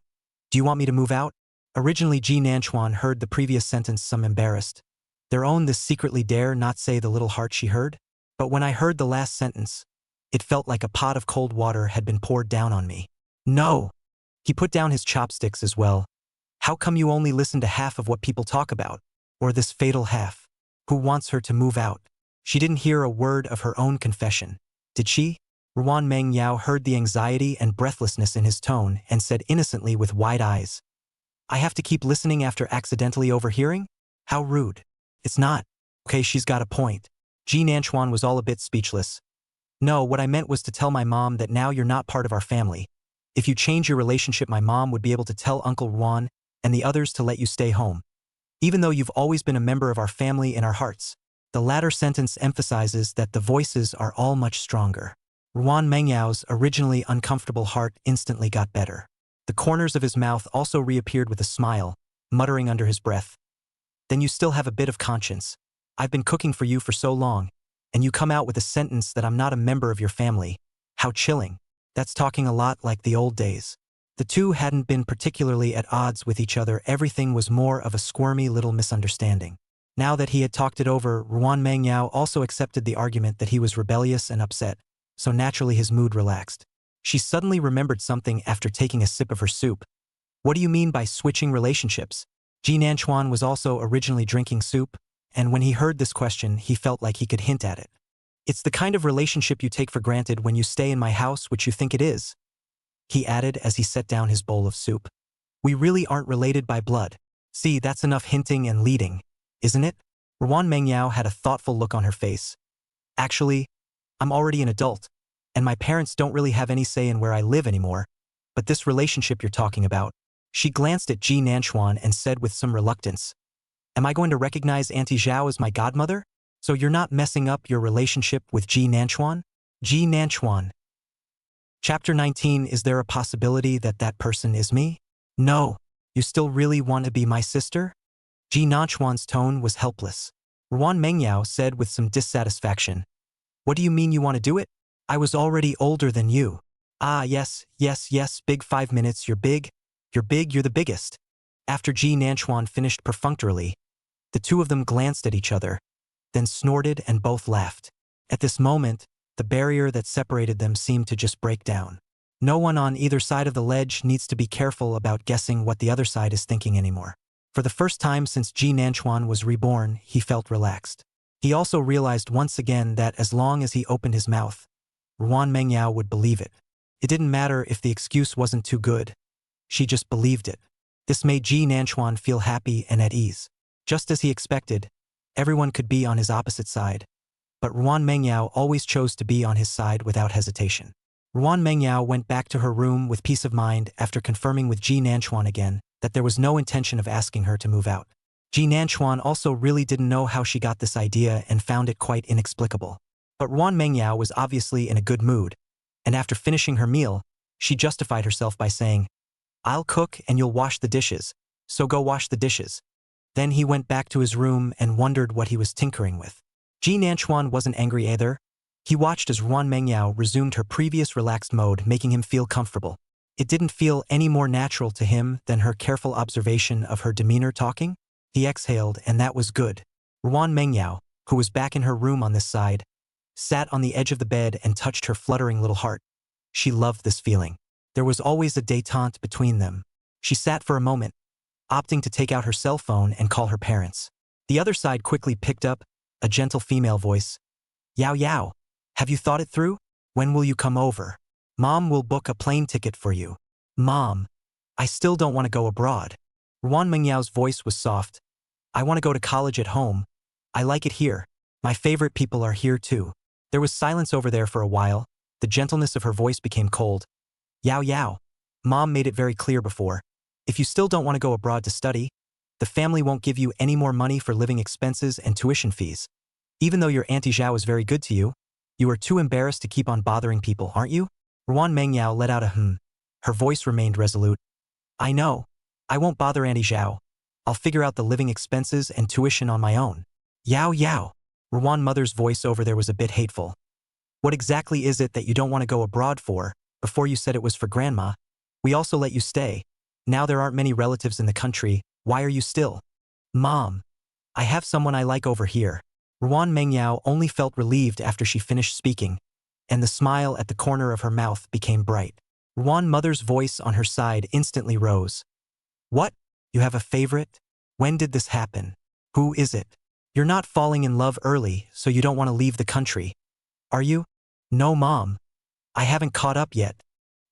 Do you want me to move out?" Originally, Ji Nanchuan heard the previous sentence some embarrassed. Their own this secretly dare not say the little heart she heard. But when I heard the last sentence, it felt like a pot of cold water had been poured down on me. No! He put down his chopsticks as well. How come you only listen to half of what people talk about? Or this fatal half? Who wants her to move out? She didn't hear a word of her own confession. Did she? Ruan Mengyao heard the anxiety and breathlessness in his tone and said innocently with wide eyes, "I have to keep listening after accidentally overhearing? How rude." It's not. Okay, she's got a point. Ji Nanchuan was all a bit speechless. No, what I meant was to tell my mom that now you're not part of our family. If you change your relationship, my mom would be able to tell Uncle Ruan and the others to let you stay home. Even though you've always been a member of our family in our hearts. The latter sentence emphasizes that the voices are all much stronger. Ruan Mengyao's originally uncomfortable heart instantly got better. The corners of his mouth also reappeared with a smile, muttering under his breath. Then you still have a bit of conscience. I've been cooking for you for so long, and you come out with a sentence that I'm not a member of your family. How chilling. That's talking a lot like the old days. The two hadn't been particularly at odds with each other. Everything was more of a squirmy little misunderstanding. Now that he had talked it over, Ruan Mengyao also accepted the argument that he was rebellious and upset, so naturally his mood relaxed. She suddenly remembered something after taking a sip of her soup. What do you mean by switching relationships? Ji Nanchuan was also originally drinking soup, and when he heard this question, he felt like he could hint at it. It's the kind of relationship you take for granted when you stay in my house, which you think it is, he added as he set down his bowl of soup. We really aren't related by blood. See, that's enough hinting and leading, isn't it? Ruan Mengyao had a thoughtful look on her face. Actually, I'm already an adult, and my parents don't really have any say in where I live anymore, but this relationship you're talking about. She glanced at Ji Nanchuan and said with some reluctance, am I going to recognize Auntie Zhao as my godmother? So you're not messing up your relationship with Ji Nanchuan? Ji Nanchuan. Chapter 19. Is there a possibility that that person is me? No. You still really want to be my sister? Ji Nanchuan's tone was helpless. Ruan Mengyao said with some dissatisfaction. What do you mean you want to do it? I was already older than you. Ah, yes, big 5 minutes, you're big, you're the biggest. After Ji Nanchuan finished perfunctorily, the two of them glanced at each other, then snorted and both laughed. At this moment, the barrier that separated them seemed to just break down. No one on either side of the ledge needs to be careful about guessing what the other side is thinking anymore. For the first time since Ji Nanchuan was reborn, he felt relaxed. He also realized once again that as long as he opened his mouth, Ruan Mengyao would believe it. It didn't matter if the excuse wasn't too good. She just believed it. This made Ji Nanchuan feel happy and at ease. Just as he expected, everyone could be on his opposite side. But Ruan Mengyao always chose to be on his side without hesitation. Ruan Mengyao went back to her room with peace of mind after confirming with Ji Nanchuan again that there was no intention of asking her to move out. Ji Nanchuan also really didn't know how she got this idea and found it quite inexplicable. But Ruan Mengyao was obviously in a good mood, and after finishing her meal, she justified herself by saying, I'll cook and you'll wash the dishes, so go wash the dishes. Then he went back to his room and wondered what he was tinkering with. Ji Nanchuan wasn't angry either. He watched as Ruan Mengyao resumed her previous relaxed mode, making him feel comfortable. It didn't feel any more natural to him than her careful observation of her demeanor talking. He exhaled, and that was good. Ruan Mengyao, who was back in her room on this side, sat on the edge of the bed and touched her fluttering little heart. She loved this feeling. There was always a détente between them. She sat for a moment, opting to take out her cell phone and call her parents. The other side quickly picked up a gentle female voice. Yao Yao, have you thought it through? When will you come over? Mom will book a plane ticket for you. Mom, I still don't want to go abroad. Ruan Mengyao's voice was soft. I want to go to college at home. I like it here. My favorite people are here too. There was silence over there for a while. The gentleness of her voice became cold. Yao Yao. Mom made it very clear before. If you still don't want to go abroad to study, the family won't give you any more money for living expenses and tuition fees. Even though your Auntie Zhao is very good to you, you are too embarrassed to keep on bothering people, aren't you? Ruan Mengyao let out a hmm. Her voice remained resolute. I know. I won't bother Auntie Zhao. I'll figure out the living expenses and tuition on my own. Yao Yao. Ruan mother's voice over there was a bit hateful. What exactly is it that you don't want to go abroad for? Before you said it was for grandma. We also let you stay. Now there aren't many relatives in the country. Why are you still? Mom. I have someone I like over here. Ruan Mengyao only felt relieved after she finished speaking, and the smile at the corner of her mouth became bright. Ruan mother's voice on her side instantly rose. What? You have a favorite? When did this happen? Who is it? You're not falling in love early, so you don't want to leave the country. Are you? No, Mom. I haven't caught up yet.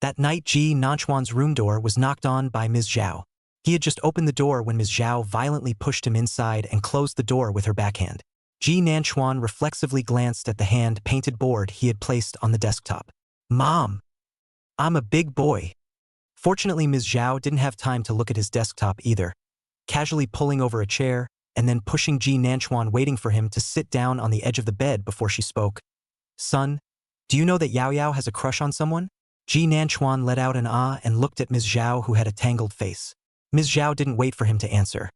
That night Ji Nanchuan's room door was knocked on by Ms. Zhao. He had just opened the door when Ms. Zhao violently pushed him inside and closed the door with her backhand. Ji Nanchuan reflexively glanced at the hand-painted board he had placed on the desktop. Mom, I'm a big boy. Fortunately, Ms. Zhao didn't have time to look at his desktop either, casually pulling over a chair and then pushing Ji Nanchuan, waiting for him to sit down on the edge of the bed before she spoke. Son, do you know that Yao Yao has a crush on someone? Ji Nanchuan let out an ah and looked at Ms. Zhao, who had a tangled face. Ms. Zhao didn't wait for him to answer.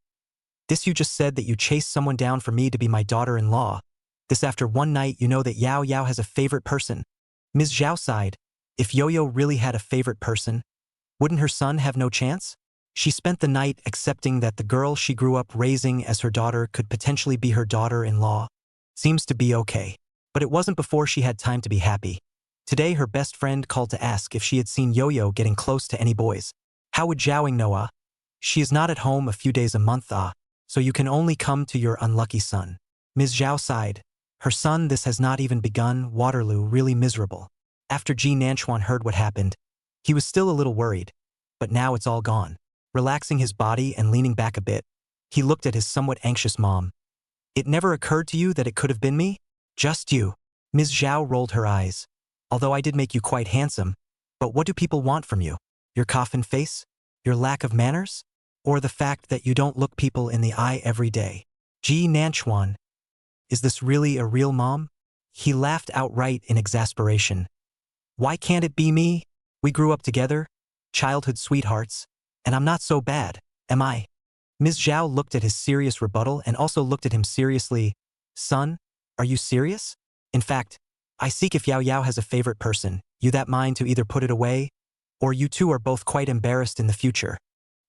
This, you just said that you chased someone down for me to be my daughter-in-law. This after one night you know that Yao Yao has a favorite person. Ms. Zhao sighed. If Yo-Yo really had a favorite person, wouldn't her son have no chance? She spent the night accepting that the girl she grew up raising as her daughter could potentially be her daughter-in-law. Seems to be okay. But it wasn't before she had time to be happy. Today her best friend called to ask if she had seen Yo-Yo getting close to any boys. How would Zhaoing know? She is not at home a few days a month, so you can only come to your unlucky son. Ms. Zhao sighed. Her son, this has not even begun, Waterloo, really miserable. After Ji Nanchuan heard what happened, he was still a little worried, but now it's all gone. Relaxing his body and leaning back a bit, he looked at his somewhat anxious mom. It never occurred to you that it could have been me? Just you. Ms. Zhao rolled her eyes. Although I did make you quite handsome, but what do people want from you? Your coffin face? Your lack of manners? Or the fact that you don't look people in the eye every day? Ji Nanchuan, is this really a real mom? He laughed outright in exasperation. Why can't it be me? We grew up together, childhood sweethearts, and I'm not so bad, am I? Ms. Zhao looked at his serious rebuttal and also looked at him seriously. Son, are you serious? In fact, I seek if Yao Yao has a favorite person, you that mind to either put it away, or you two are both quite embarrassed in the future.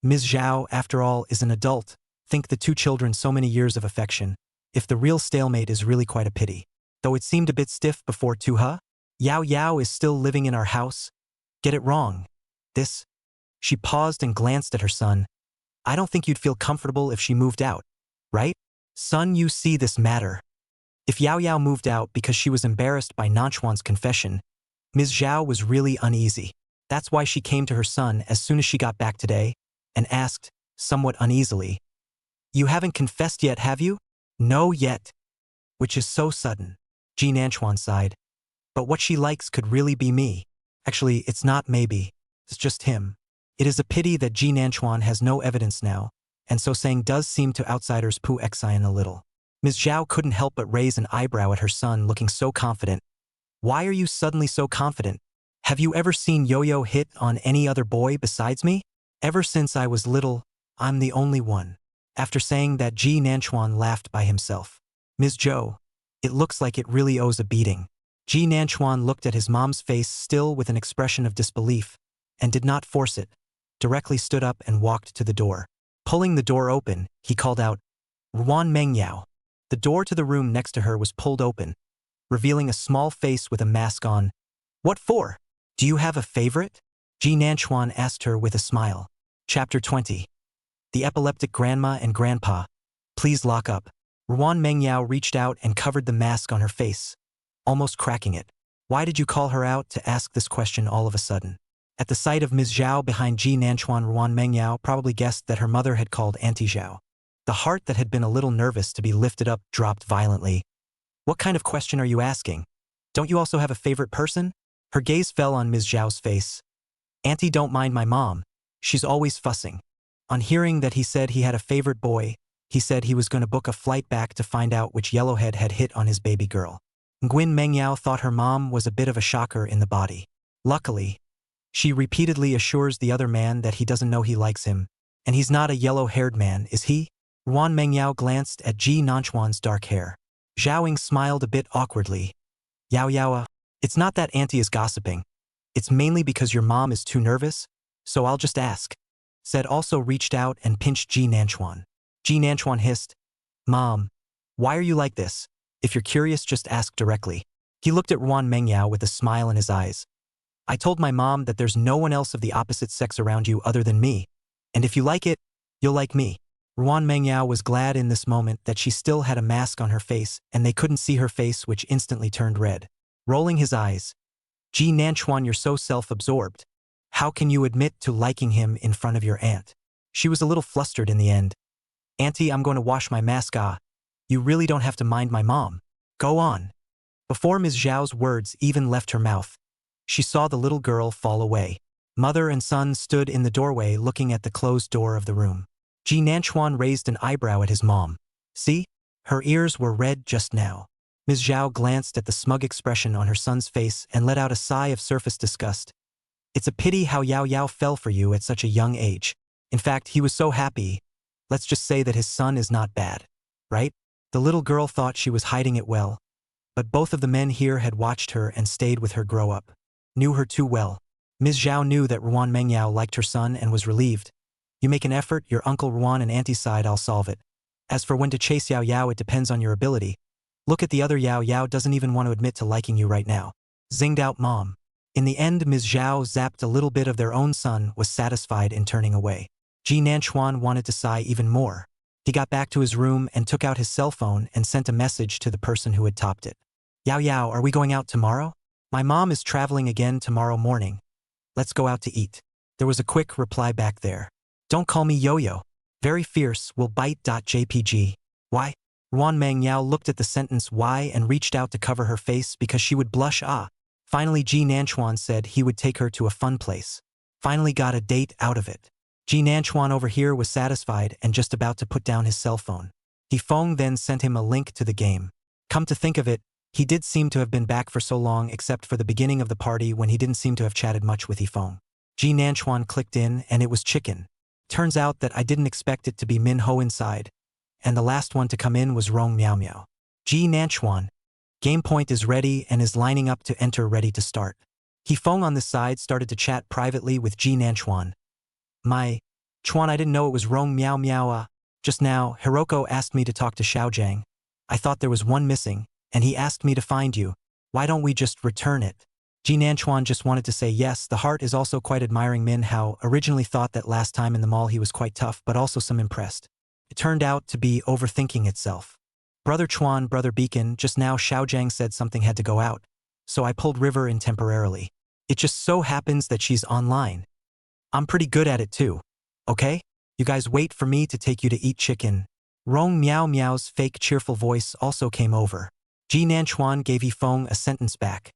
Ms. Zhao, after all, is an adult. Think the two children so many years of affection. If the real stalemate is really quite a pity. Though it seemed a bit stiff before too, huh? Yao Yao is still living in our house. Get it wrong. This. She paused and glanced at her son. I don't think you'd feel comfortable if she moved out, right? Son, you see this matter. If Yao Yao moved out because she was embarrassed by Nanchuan's confession, Ms. Zhao was really uneasy. That's why she came to her son as soon as she got back today and asked, somewhat uneasily, You haven't confessed yet, have you? No yet. Which is so sudden. Ji Nanchuan sighed. But what she likes could really be me. Actually, it's not maybe. It's just him. It is a pity that Ji Nanchuan has no evidence now, and so saying does seem to outsiders pu exine a little. Ms. Zhao couldn't help but raise an eyebrow at her son, looking so confident. Why are you suddenly so confident? Have you ever seen Yo-Yo hit on any other boy besides me? Ever since I was little, I'm the only one. After saying that, Ji Nanchuan laughed by himself. Ms. Zhou, it looks like it really owes a beating. Ji Nanchuan looked at his mom's face still with an expression of disbelief, and did not force it, directly stood up and walked to the door. Pulling the door open, he called out, Ruan Mengyao. The door to the room next to her was pulled open, revealing a small face with a mask on. What for? Do you have a favorite? Ji Nanchuan asked her with a smile. Chapter 20. The epileptic grandma and grandpa. Please lock up. Ruan Mengyao reached out and covered the mask on her face, almost cracking it. Why did you call her out to ask this question all of a sudden? At the sight of Ms. Zhao behind Ji Nanchuan, Ruan Mengyao probably guessed that her mother had called Auntie Zhao. The heart that had been a little nervous to be lifted up dropped violently. What kind of question are you asking? Don't you also have a favorite person? Her gaze fell on Ms. Zhao's face. Auntie, don't mind my mom. She's always fussing. On hearing that he said he had a favorite boy, he said he was going to book a flight back to find out which yellowhead had hit on his baby girl. Nguyen Mengyao thought her mom was a bit of a shocker in the body. Luckily, she repeatedly assures the other man that he doesn't know he likes him, and he's not a yellow-haired man, is he? Ruan Mengyao glanced at Ji Nanchuan's dark hair. Zhaoing smiled a bit awkwardly. Yao Yao, it's not that Auntie is gossiping. It's mainly because your mom is too nervous, so I'll just ask. Said also reached out and pinched Ji Nanchuan. Ji Nanchuan hissed, Mom, why are you like this? If you're curious, just ask directly. He looked at Ruan Mengyao with a smile in his eyes. I told my mom that there's no one else of the opposite sex around you other than me, and if you like it, you'll like me. Ruan Mengyao was glad in this moment that she still had a mask on her face and they couldn't see her face, which instantly turned red. Rolling his eyes, Ji Nanchuan, you're so self-absorbed. How can you admit to liking him in front of your aunt? She was a little flustered in the end. Auntie, I'm going to wash my mask. You really don't have to mind my mom. Go on. Before Ms. Zhao's words even left her mouth, she saw the little girl fall away. Mother and son stood in the doorway looking at the closed door of the room. Ji Nanchuan raised an eyebrow at his mom. See? Her ears were red just now. Ms. Zhao glanced at the smug expression on her son's face and let out a sigh of surface disgust. It's a pity how Yao Yao fell for you at such a young age. In fact, he was so happy. Let's just say that his son is not bad. Right? The little girl thought she was hiding it well. But both of the men here had watched her and stayed with her grow up. Knew her too well. Ms. Zhao knew that Ruan Mengyao liked her son and was relieved. You make an effort, your uncle Ruan and auntie's side, I'll solve it. As for when to chase Yao Yao, it depends on your ability. Look at the other Yao Yao doesn't even want to admit to liking you right now. Zinged out mom. In the end, Ms. Zhao zapped a little bit of their own son, was satisfied in turning away. Ji Nanchuan wanted to sigh even more. He got back to his room and took out his cell phone and sent a message to the person who had topped it. Yao Yao, are we going out tomorrow? My mom is traveling again tomorrow morning. Let's go out to eat. There was a quick reply back there. Don't call me Yo-Yo. Very fierce, will bite. JPG. Why? Ruan Mengyao looked at the sentence why and reached out to cover her face because she would blush. Finally Ji Nanchuan said he would take her to a fun place. Finally got a date out of it. Ji Nanchuan over here was satisfied and just about to put down his cell phone. Feng then sent him a link to the game. Come to think of it, he did seem to have been back for so long except for the beginning of the party when he didn't seem to have chatted much with Feng. Ji Nanchuan clicked in and it was chicken. Turns out that I didn't expect it to be Min Ho inside. And the last one to come in was Rong Miao Miao. Ji Nanchuan. Game point is ready and is lining up to enter, ready to start. Feng on this side started to chat privately with Ji Nanchuan. My Chuan, I didn't know it was Rong Miao Miao. Just now, Hiroko asked me to talk to Xiaojiang. I thought there was one missing, and he asked me to find you. Why don't we just return it? Ji Nanchuan just wanted to say yes. The heart is also quite admiring Min Hao. Originally thought that last time in the mall he was quite tough, but also some impressed. It turned out to be overthinking itself. Brother Chuan, Brother Beacon, just now Xiaojiang said something had to go out. So I pulled River in temporarily. It just so happens that she's online. I'm pretty good at it too. Okay? You guys wait for me to take you to eat chicken. Rong Miao Miao's fake cheerful voice also came over. Ji Nanchuan gave Feng a sentence back.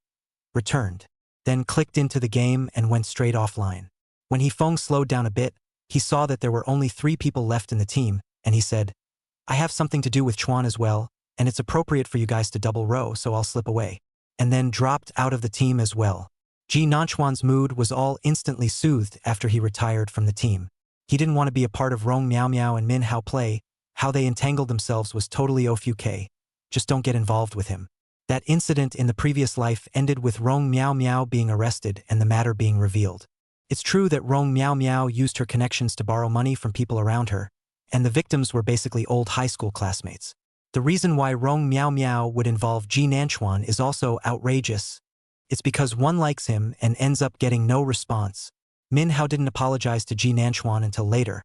Returned. Then clicked into the game and went straight offline. When Feng slowed down a bit, he saw that there were only 3 people left in the team, and he said, I have something to do with Chuan as well, and it's appropriate for you guys to double row, so I'll slip away. And then dropped out of the team as well. Ji Nanchuan's mood was all instantly soothed after he retired from the team. He didn't want to be a part of Rong Miao Miao and Min Hao play. How they entangled themselves was totally OFUK. Just don't get involved with him. That incident in the previous life ended with Rong Miao Miao being arrested and the matter being revealed. It's true that Rong Miao Miao used her connections to borrow money from people around her, and the victims were basically old high school classmates. The reason why Rong Miao Miao would involve Ji Nanchuan is also outrageous. It's because one likes him and ends up getting no response. Min Hao didn't apologize to Ji Nanchuan until later,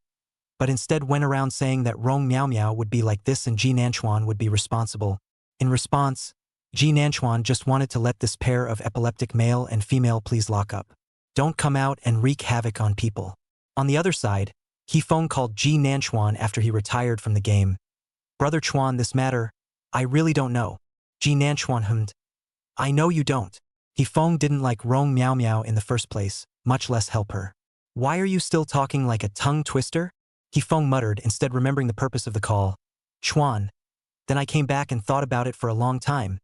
but instead went around saying that Rong Miao Miao would be like this and Ji Nanchuan would be responsible. In response, Ji Nanchuan just wanted to let this pair of epileptic male and female please lock up. Don't come out and wreak havoc on people. On the other side, Feng called Ji Nanchuan after he retired from the game. Brother Chuan, this matter, I really don't know. Ji Nanchuan hummed. I know you don't. Feng didn't like Rong Miao Miao in the first place, much less help her. Why are you still talking like a tongue twister? Feng muttered, instead remembering the purpose of the call. Chuan. Then I came back and thought about it for a long time.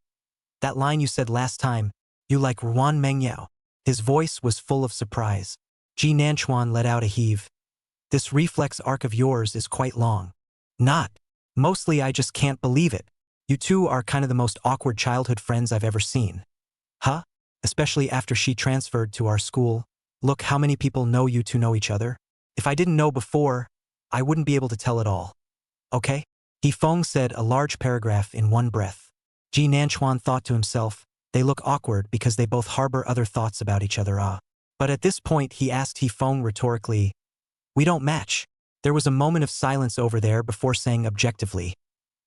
That line you said last time, you like Ruan Mengyao. His voice was full of surprise. Ji Nanchuan let out a heave. This reflex arc of yours is quite long. Not. Mostly I just can't believe it. You two are kind of the most awkward childhood friends I've ever seen. Huh? Especially after she transferred to our school. Look how many people know you two know each other. If I didn't know before, I wouldn't be able to tell it all. Okay? Feng said a large paragraph in one breath. Ji Nanchuan thought to himself, they look awkward because they both harbor other thoughts about each other. But at this point he asked Feng rhetorically, we don't match. There was a moment of silence over there before saying objectively,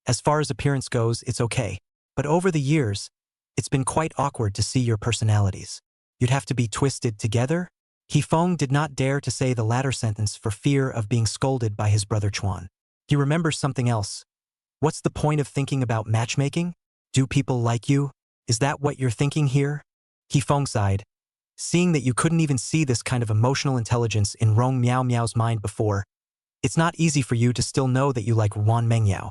as far as appearance goes, it's okay. But over the years, it's been quite awkward to see your personalities. You'd have to be twisted together? Feng did not dare to say the latter sentence for fear of being scolded by his brother Chuan. He remembers something else. What's the point of thinking about matchmaking? Do people like you? Is that what you're thinking here? Hifeng sighed. Seeing that you couldn't even see this kind of emotional intelligence in Rong Miao Miao's mind before, it's not easy for you to still know that you like Ruan Mengyao.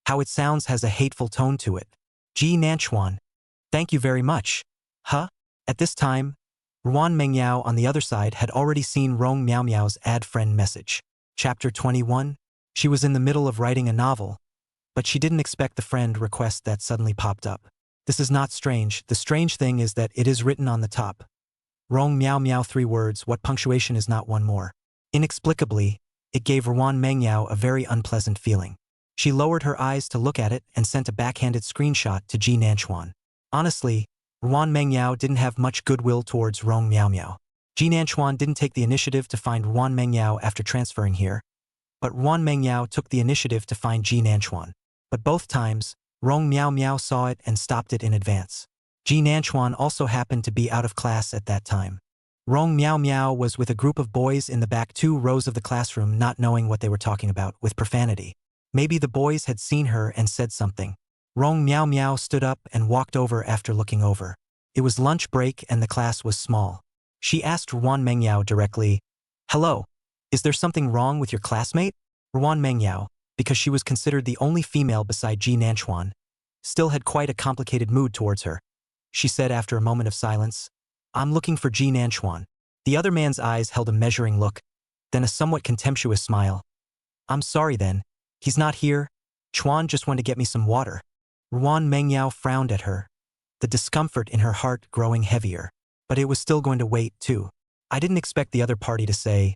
How it sounds has a hateful tone to it. Ji Nanchuan. Thank you very much. Huh? At this time, Ruan Mengyao on the other side had already seen Rong Miao Miao's add friend message. Chapter 21. She was in the middle of writing a novel, but she didn't expect the friend request that suddenly popped up. This is not strange. The strange thing is that it is written on the top. Rong Miao Miao 3 words, what punctuation is not one more. Inexplicably, it gave Ruan Mengyao a very unpleasant feeling. She lowered her eyes to look at it and sent a backhanded screenshot to Ji Nanchuan. Honestly, Ruan Mengyao didn't have much goodwill towards Rong Miao Miao. Ji Nanchuan didn't take the initiative to find Ruan Mengyao after transferring here, but Ruan Mengyao took the initiative to find Ji Nanchuan. But both times, Rong Miao Miao saw it and stopped it in advance. Ji Nanchuan also happened to be out of class at that time. Rong Miao Miao was with a group of boys in the back 2 rows of the classroom, not knowing what they were talking about, with profanity. Maybe the boys had seen her and said something. Rong Miao Miao stood up and walked over after looking over. It was lunch break and the class was small. She asked Ruan Mengyao directly, "Hello, is there something wrong with your classmate?" Ruan Mengyao, because she was considered the only female beside Ji Nanchuan, still had quite a complicated mood towards her. She said after a moment of silence, "I'm looking for Ji Nanchuan." The other man's eyes held a measuring look, then a somewhat contemptuous smile. "I'm sorry then, he's not here. Chuan just went to get me some water." Ruan Mengyao frowned at her, the discomfort in her heart growing heavier. But it was still going to wait, too. I didn't expect the other party to say,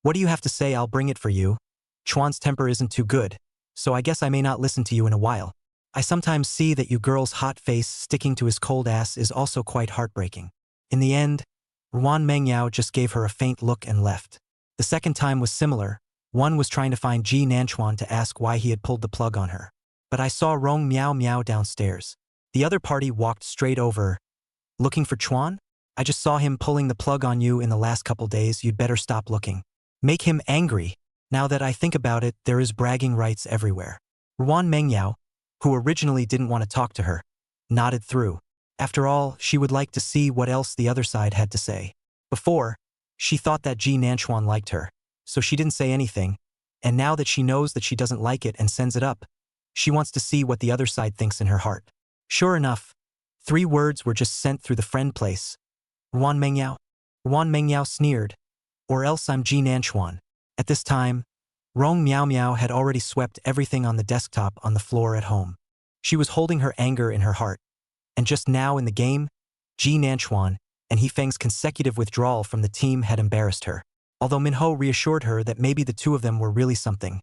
"What do you have to say? I'll bring it for you." Chuan's temper isn't too good, so I guess I may not listen to you in a while. I sometimes see that you girl's hot face sticking to his cold ass is also quite heartbreaking. In the end, Ruan Mengyao just gave her a faint look and left. The second time was similar. One was trying to find Ji Nanchuan to ask why he had pulled the plug on her. But I saw Rong Miao Miao downstairs. The other party walked straight over. "Looking for Chuan? I just saw him pulling the plug on you in the last couple days. You'd better stop looking. Make him angry." Now that I think about it, there is bragging rights everywhere. Ruan Mengyao, who originally didn't want to talk to her, nodded through. After all, she would like to see what else the other side had to say. Before, she thought that Ji Nanchuan liked her, so she didn't say anything, and now that she knows that she doesn't like it and sends it up, she wants to see what the other side thinks in her heart. Sure enough, 3 words were just sent through the friend place. "Ruan Mengyao?" Ruan Mengyao sneered. "Or else I'm Ji Nanchuan." At this time, Rong Miao Miao had already swept everything on the desktop on the floor at home. She was holding her anger in her heart. And just now in the game, Ji Nanchuan and Hifeng's consecutive withdrawal from the team had embarrassed her. Although Minho reassured her that maybe the 2 of them were really something,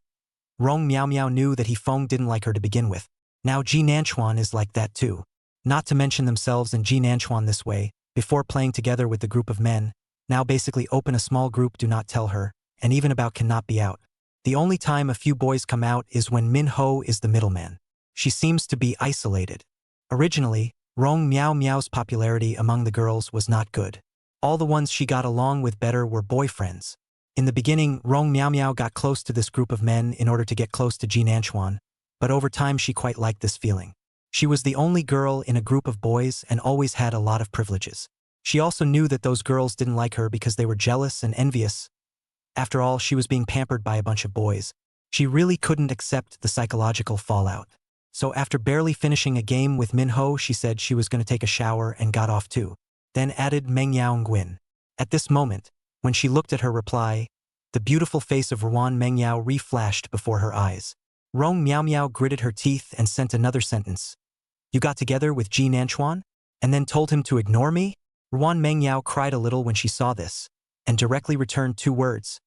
Rong Miao Miao knew that Hifeng didn't like her to begin with. Now Ji Nanchuan is like that too. Not to mention themselves and Ji Nanchuan this way, before playing together with the group of men, now basically open a small group, do not tell her, and even about cannot be out. The only time a few boys come out is when Minho is the middleman. She seems to be isolated. Originally, Rong Miao Miao's popularity among the girls was not good. All the ones she got along with better were boyfriends. In the beginning, Rong Miao Miao got close to this group of men in order to get close to Ji Nanchuan, but over time she quite liked this feeling. She was the only girl in a group of boys and always had a lot of privileges. She also knew that those girls didn't like her because they were jealous and envious. After all, she was being pampered by a bunch of boys. She really couldn't accept the psychological fallout. So after barely finishing a game with Minho, she said she was going to take a shower and got off too. Then added Meng Yao Nguyen. At this moment, when she looked at her reply, the beautiful face of Ruan Mengyao re-flashed before her eyes. Rong Miao Miao gritted her teeth and sent another sentence. "You got together with Ji Nanchuan? And then told him to ignore me?" Ruan Mengyao cried a little when she saw this, and directly returned 2 words.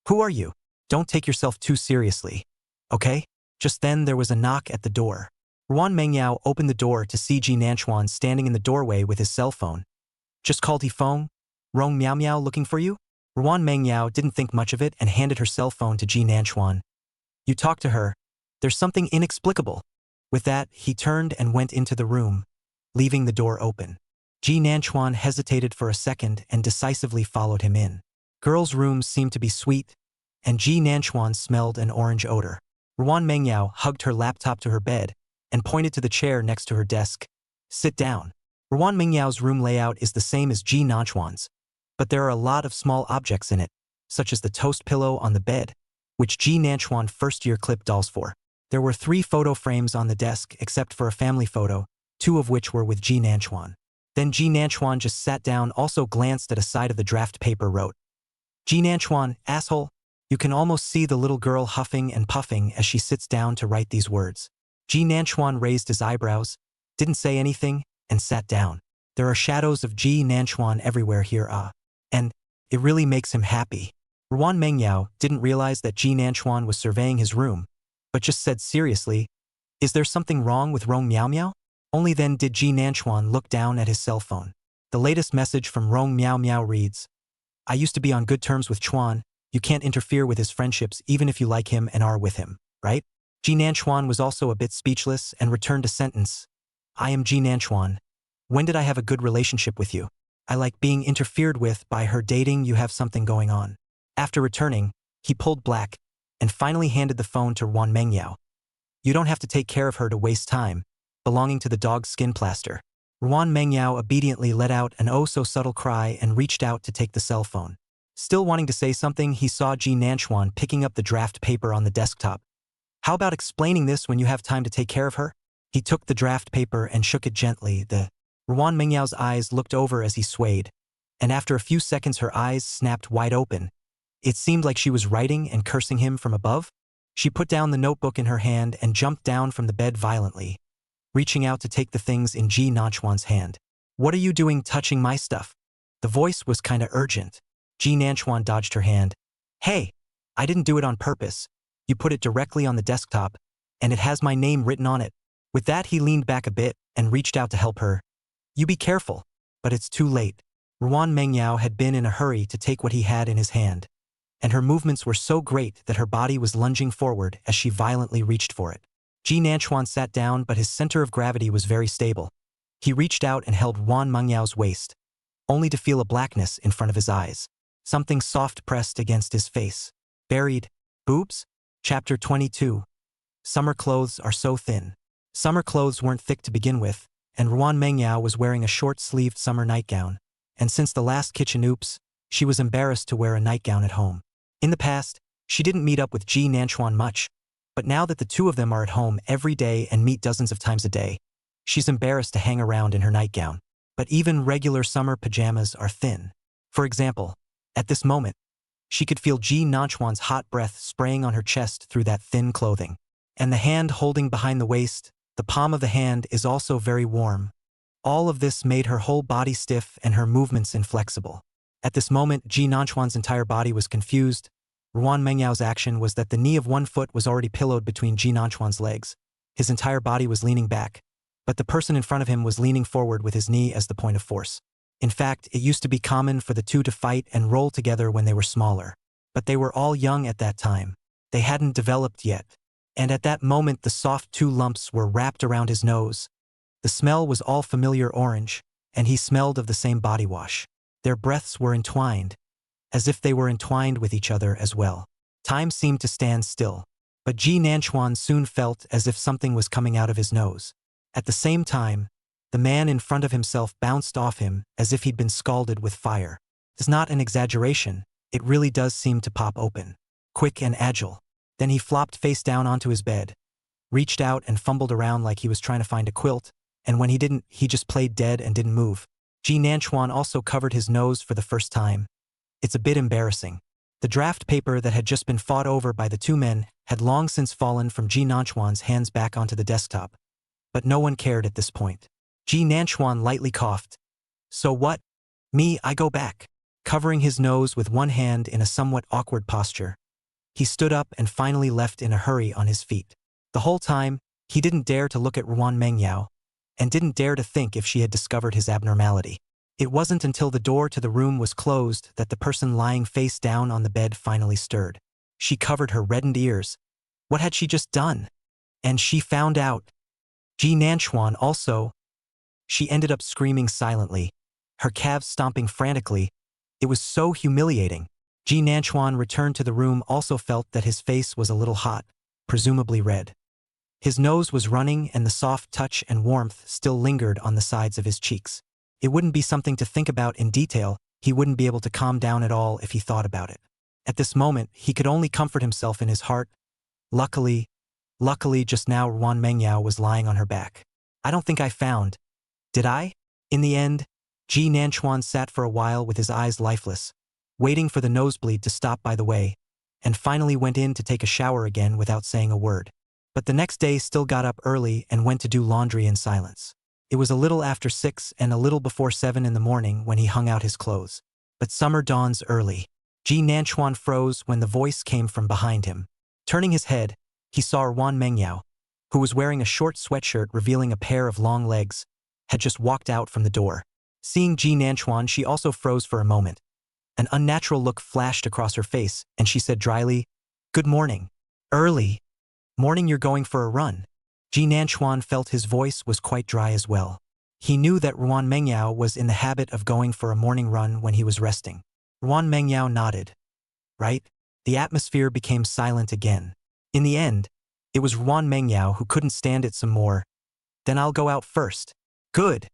"Who are you? Don't take yourself too seriously. Okay?" Just then there was a knock at the door. Ruan Mengyao opened the door to see Ji Nanchuan standing in the doorway with his cell phone. "Just called Hifeng? Rong Miao Miao looking for you?" Ruan Mengyao didn't think much of it and handed her cell phone to Ji Nanchuan. "You talk to her. There's something inexplicable." With that, he turned and went into the room, leaving the door open. Ji Nanchuan hesitated for a second and decisively followed him in. Girls' rooms seemed to be sweet, and Ji Nanchuan smelled an orange odor. Ruan Mengyao hugged her laptop to her bed and pointed to the chair next to her desk. Sit down. Ruan Mengyao's room layout is the same as Ji Nanchuan's, but there are a lot of small objects in it, such as the toast pillow on the bed, which Ji Nanchuan first-year clipped dolls for. There were 3 photo frames on the desk except for a family photo, 2 of which were with Ji Nanchuan. Then Ji Nanchuan just sat down, also glanced at a side of the draft paper, wrote, Ji Nanchuan, asshole. You can almost see the little girl huffing and puffing as she sits down to write these words. Ji Nanchuan raised his eyebrows, didn't say anything, and sat down. There are shadows of Ji Nanchuan everywhere here, and it really makes him happy. Ruan Mengyao didn't realize that Ji Nanchuan was surveying his room, but just said seriously, is there something wrong with Rong Miao Miao? Only then did Ji Nanchuan look down at his cell phone. The latest message from Rong Miao Miao reads, I used to be on good terms with Chuan. You can't interfere with his friendships even if you like him and are with him, right? Ji Nanchuan was also a bit speechless and returned a sentence. I am Ji Nanchuan. When did I have a good relationship with you? I like being interfered with by her dating. You have something going on. After returning, he pulled black and finally handed the phone to Ruan Mengyao. You don't have to take care of her to waste time, belonging to the dog's skin plaster. Ruan Mengyao obediently let out an oh-so-subtle cry and reached out to take the cell phone. Still wanting to say something, he saw Ji Nanchuan picking up the draft paper on the desktop. How about explaining this when you have time to take care of her? He took the draft paper and shook it gently. Ruan Mengyao's eyes looked over as he swayed, and after a few seconds her eyes snapped wide open. It seemed like she was writing and cursing him from above. She put down the notebook in her hand and jumped down from the bed violently, reaching out to take the things in Ji Nanchuan's hand. What are you doing touching my stuff? The voice was kinda urgent. Ji Nanchuan dodged her hand. Hey, I didn't do it on purpose. You put it directly on the desktop, and it has my name written on it. With that, he leaned back a bit and reached out to help her. You be careful, but it's too late. Ruan Mengyao had been in a hurry to take what he had in his hand, and her movements were so great that her body was lunging forward as she violently reached for it. Ji Nanchuan sat down, but his center of gravity was very stable. He reached out and held Ruan Mengyao's waist, only to feel a blackness in front of his eyes. Something soft pressed against his face. Buried. Boobs? Chapter 22. Summer clothes are so thin. Summer clothes weren't thick to begin with, and Ruan Mengyao was wearing a short-sleeved summer nightgown, and since the last kitchen oops, she was embarrassed to wear a nightgown at home. In the past, she didn't meet up with Ji Nanchuan much, but now that the two of them are at home every day and meet dozens of times a day, she's embarrassed to hang around in her nightgown. But even regular summer pajamas are thin. For example, at this moment, she could feel Ji Nanchuan's hot breath spraying on her chest through that thin clothing. And the hand holding behind the waist, the palm of the hand is also very warm. All of this made her whole body stiff and her movements inflexible. At this moment, Ji Nanchuan's entire body was confused. Ruan Mengyao's action was that the knee of one foot was already pillowed between Ji Nanchuan's legs. His entire body was leaning back, but the person in front of him was leaning forward with his knee as the point of force. In fact, it used to be common for the two to fight and roll together when they were smaller. But they were all young at that time. They hadn't developed yet. And at that moment the soft two lumps were wrapped around his nose. The smell was all familiar orange, and he smelled of the same body wash. Their breaths were entwined, as if they were entwined with each other as well. Time seemed to stand still, but Ji Nanchuan soon felt as if something was coming out of his nose. At the same time, the man in front of himself bounced off him as if he'd been scalded with fire. It's not an exaggeration, it really does seem to pop open. Quick and agile. Then he flopped face down onto his bed, reached out and fumbled around like he was trying to find a quilt, and when he didn't, he just played dead and didn't move. Ji Nanchuan also covered his nose for the first time. It's a bit embarrassing. The draft paper that had just been fought over by the two men had long since fallen from Ji Nanchuan's hands back onto the desktop. But no one cared at this point. Ji Nanchuan lightly coughed. So what? Me, I go back. Covering his nose with one hand in a somewhat awkward posture, he stood up and finally left in a hurry on his feet. The whole time, he didn't dare to look at Ruan Mengyao, and didn't dare to think if she had discovered his abnormality. It wasn't until the door to the room was closed that the person lying face down on the bed finally stirred. She covered her reddened ears. What had she just done? And she found out. Ji Nanchuan also. She ended up screaming silently, her calves stomping frantically. It was so humiliating. Ji Nanchuan returned to the room, also felt that his face was a little hot. presumably red. His nose was running and the soft touch and warmth still lingered on the sides of his cheeks. It wouldn't be something to think about in detail, he wouldn't be able to calm down at all if he thought about it. At this moment, he could only comfort himself in his heart. Luckily, just now Ruan Mengyao was lying on her back. I don't think I found. Did I? In the end, Ji Nanchuan sat for a while with his eyes lifeless, waiting for the nosebleed to stop by the way, and finally went in to take a shower again without saying a word. But the next day still got up early and went to do laundry in silence. It was a little after 6 and a little before 7 in the morning when he hung out his clothes. But summer dawns early. Ji Nanchuan froze when the voice came from behind him. Turning his head, he saw Ruan Mengyao, who was wearing a short sweatshirt revealing a pair of long legs, had just walked out from the door. Seeing Ji Nanchuan, she also froze for a moment. An unnatural look flashed across her face, and she said dryly, "Good morning." "Early. Morning, you're going for a run." Ji Nanchuan felt his voice was quite dry as well. He knew that Ruan Mengyao was in the habit of going for a morning run when he was resting. Ruan Mengyao nodded. Right? The atmosphere became silent again. In the end, it was Ruan Mengyao who couldn't stand it some more. "Then I'll go out first." "Good."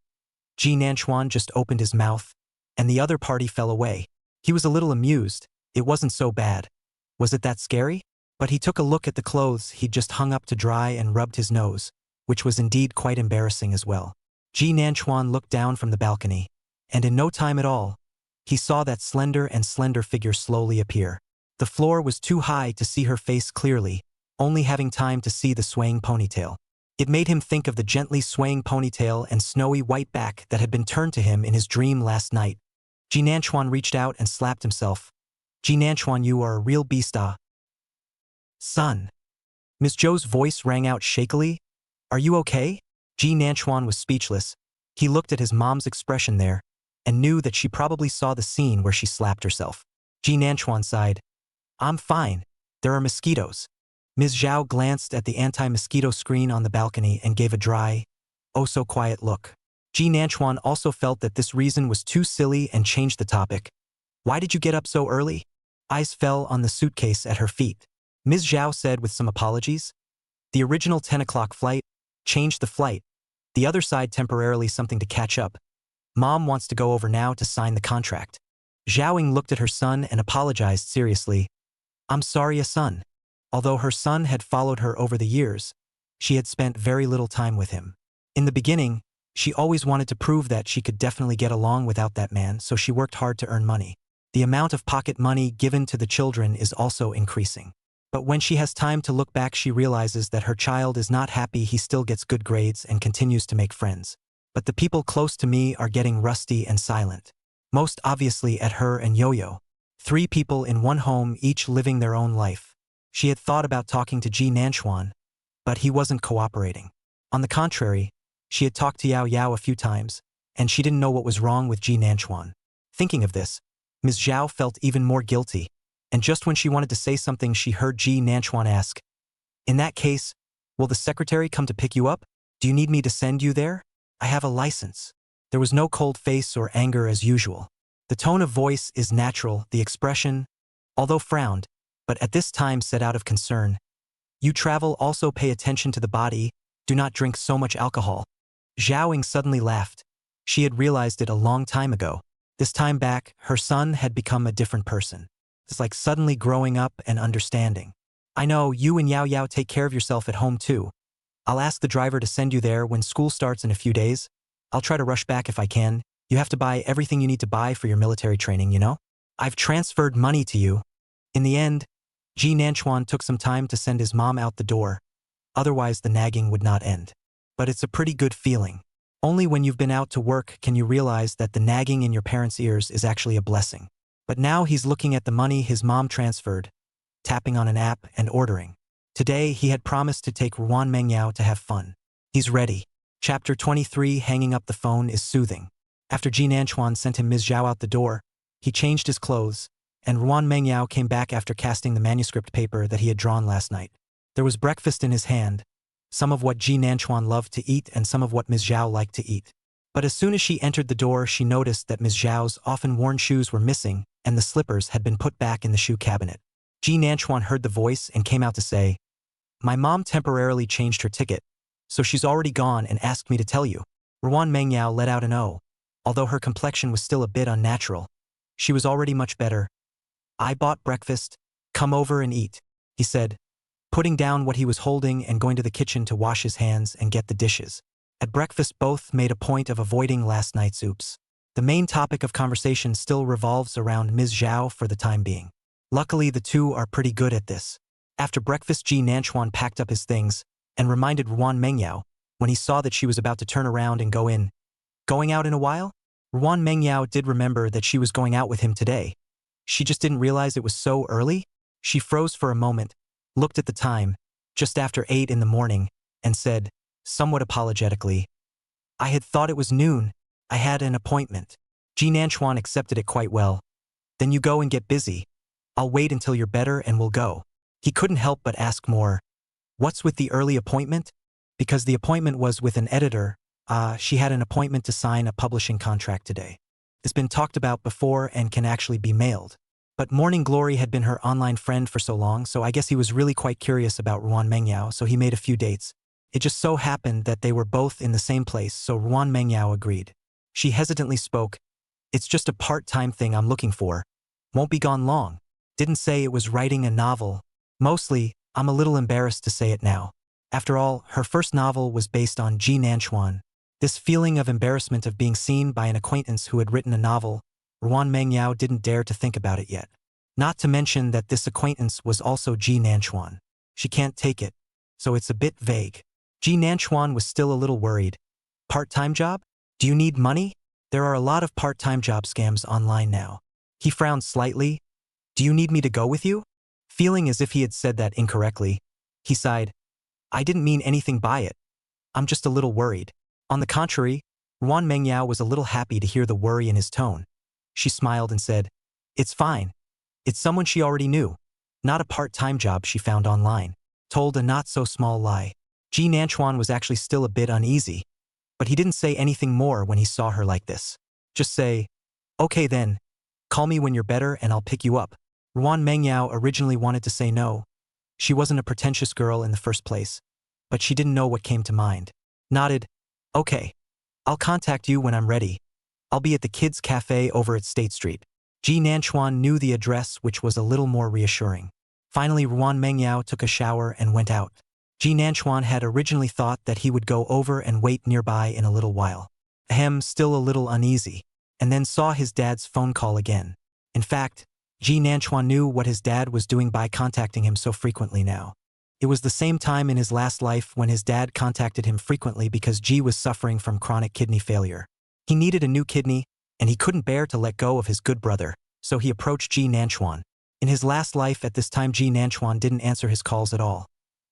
Ji Nanchuan just opened his mouth, and the other party fell away. He was a little amused. It wasn't so bad. Was it that scary? But he took a look at the clothes he'd just hung up to dry and rubbed his nose, which was indeed quite embarrassing as well. Ji Nanchuan looked down from the balcony, and in no time at all, he saw that slender figure slowly appear. The floor was too high to see her face clearly, only having time to see the swaying ponytail. It made him think of the gently swaying ponytail and snowy white back that had been turned to him in his dream last night. Ji Nanchuan reached out and slapped himself. "Ji Nanchuan, you are a real beast, ah." "Son." Ms. Zhou's voice rang out shakily. "Are you okay?" Ji Nanchuan was speechless. He looked at his mom's expression there, and knew that she probably saw the scene where she slapped herself. Ji Nanchuan sighed. "I'm fine. There are mosquitoes." Ms. Zhao glanced at the anti-mosquito screen on the balcony and gave a dry, oh-so-quiet look. Ji Nanchuan also felt that this reason was too silly and changed the topic. "Why did you get up so early?" Eyes fell on the suitcase at her feet. Ms. Zhao said with some apologies. "The original 10 o'clock flight, changed the flight. The other side temporarily something to catch up. Mom wants to go over now to sign the contract." Zhaoing looked at her son and apologized seriously. "I'm sorry, son." Although her son had followed her over the years, she had spent very little time with him. In the beginning, she always wanted to prove that she could definitely get along without that man, so she worked hard to earn money. The amount of pocket money given to the children is also increasing. But when she has time to look back, she realizes that her child is not happy he still gets good grades and continues to make friends. But the people close to me are getting rusty and silent. Most obviously at her and Yo-Yo. 3 people in one home, each living their own life. She had thought about talking to Ji Nanchuan, but he wasn't cooperating. On the contrary, she had talked to Yao Yao a few times, and she didn't know what was wrong with Ji Nanchuan. Thinking of this, Ms. Zhao felt even more guilty, and just when she wanted to say something, she heard Ji Nanchuan ask, "In that case, will the secretary come to pick you up? Do you need me to send you there? I have a license." There was no cold face or anger as usual. The tone of voice is natural, the expression, although frowned, but at this time said out of concern. "You travel, also pay attention to the body, do not drink so much alcohol." Zhaoing suddenly laughed. She had realized it a long time ago. This time back, her son had become a different person. It's like suddenly growing up and understanding. "I know, you and Yao Yao take care of yourself at home too. I'll ask the driver to send you there when school starts in a few days. I'll try to rush back if I can. You have to buy everything you need to buy for your military training, you know? I've transferred money to you." In the end, Ji Nanchuan took some time to send his mom out the door. Otherwise, the nagging would not end. But it's a pretty good feeling. Only when you've been out to work can you realize that the nagging in your parents' ears is actually a blessing. But now he's looking at the money his mom transferred, tapping on an app and ordering. Today, he had promised to take Ruan Mengyao to have fun. He's ready. Chapter 23, hanging up the phone is soothing. After Ji Nanchuan sent him Ms. Zhao out the door, he changed his clothes, and Ruan Mengyao came back after casting the manuscript paper that he had drawn last night. There was breakfast in his hand, some of what Ji Nanchuan loved to eat and some of what Ms. Zhao liked to eat. But as soon as she entered the door, she noticed that Ms. Zhao's often-worn shoes were missing and the slippers had been put back in the shoe cabinet. Ji Nanchuan heard the voice and came out to say, My mom temporarily changed her ticket, so she's already gone and asked me to tell you. Ruan Mengyao let out an "oh." Although her complexion was still a bit unnatural, she was already much better. I bought breakfast. Come over and eat, he said, putting down what he was holding and going to the kitchen to wash his hands and get the dishes. At breakfast, both made a point of avoiding last night's oops. The main topic of conversation still revolves around Ms. Zhao for the time being. Luckily, the two are pretty good at this. After breakfast, Ji Nanchuan packed up his things and reminded Ruan Mengyao when he saw that she was about to turn around and go in. Going out in a while? Ruan Mengyao did remember that she was going out with him today. She just didn't realize it was so early. She froze for a moment, looked at the time, just after 8 in the morning, and said, somewhat apologetically, I had thought it was noon. I had an appointment. Ji Nanchuan accepted it quite well. Then you go and get busy. I'll wait until you're better and we'll go. He couldn't help but ask more. What's with the early appointment? Because the appointment was with an editor. She had an appointment to sign a publishing contract today. It's been talked about before and can actually be mailed. But Morning Glory had been her online friend for so long, so I guess he was really quite curious about Ruan Mengyao, so he made a few dates. It just so happened that they were both in the same place, so Ruan Mengyao agreed. She hesitantly spoke. It's just a part-time thing I'm looking for. Won't be gone long. Didn't say it was writing a novel. Mostly, I'm a little embarrassed to say it now. After all, her first novel was based on Ji Nanchuan. This feeling of embarrassment of being seen by an acquaintance who had written a novel, Ruan Mengyao didn't dare to think about it yet. Not to mention that this acquaintance was also Ji Nanchuan. She can't take it, so it's a bit vague. Ji Nanchuan was still a little worried. Part-time job? Do you need money? There are a lot of part-time job scams online now. He frowned slightly. Do you need me to go with you? Feeling as if he had said that incorrectly, he sighed. I didn't mean anything by it. I'm just a little worried. On the contrary, Ruan Mengyao was a little happy to hear the worry in his tone. She smiled and said, it's fine. It's someone she already knew. Not a part-time job she found online. Told a not-so-small lie. Ji Nanchuan was actually still a bit uneasy. But he didn't say anything more when he saw her like this. Just say, okay then. Call me when you're better and I'll pick you up. Ruan Mengyao originally wanted to say no. She wasn't a pretentious girl in the first place. But she didn't know what came to mind. Nodded, okay. I'll contact you when I'm ready. I'll be at the kids' cafe over at State Street. Ji Nanchuan knew the address, which was a little more reassuring. Finally, Ruan Mengyao took a shower and went out. Ji Nanchuan had originally thought that he would go over and wait nearby in a little while. Still a little uneasy. And then saw his dad's phone call again. In fact, Ji Nanchuan knew what his dad was doing by contacting him so frequently now. It was the same time in his last life when his dad contacted him frequently because Ji was suffering from chronic kidney failure. He needed a new kidney, and he couldn't bear to let go of his good brother, so he approached Ji Nanchuan. In his last life at this time, Ji Nanchuan didn't answer his calls at all.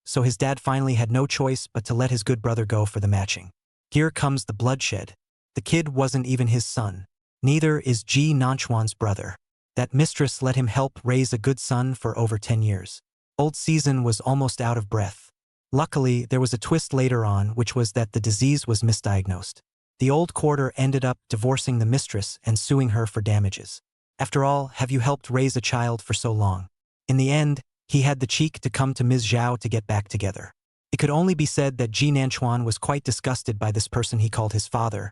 So his dad finally had no choice but to let his good brother go for the matching. Here comes the bloodshed. The kid wasn't even his son. Neither is Ji Nanchuan's brother. That mistress let him help raise a good son for over 10 years. Old Season was almost out of breath. Luckily, there was a twist later on, which was that the disease was misdiagnosed. The old quarter ended up divorcing the mistress and suing her for damages. After all, have you helped raise a child for so long? In the end, he had the cheek to come to Ms. Zhao to get back together. It could only be said that Ji Nanchuan was quite disgusted by this person he called his father,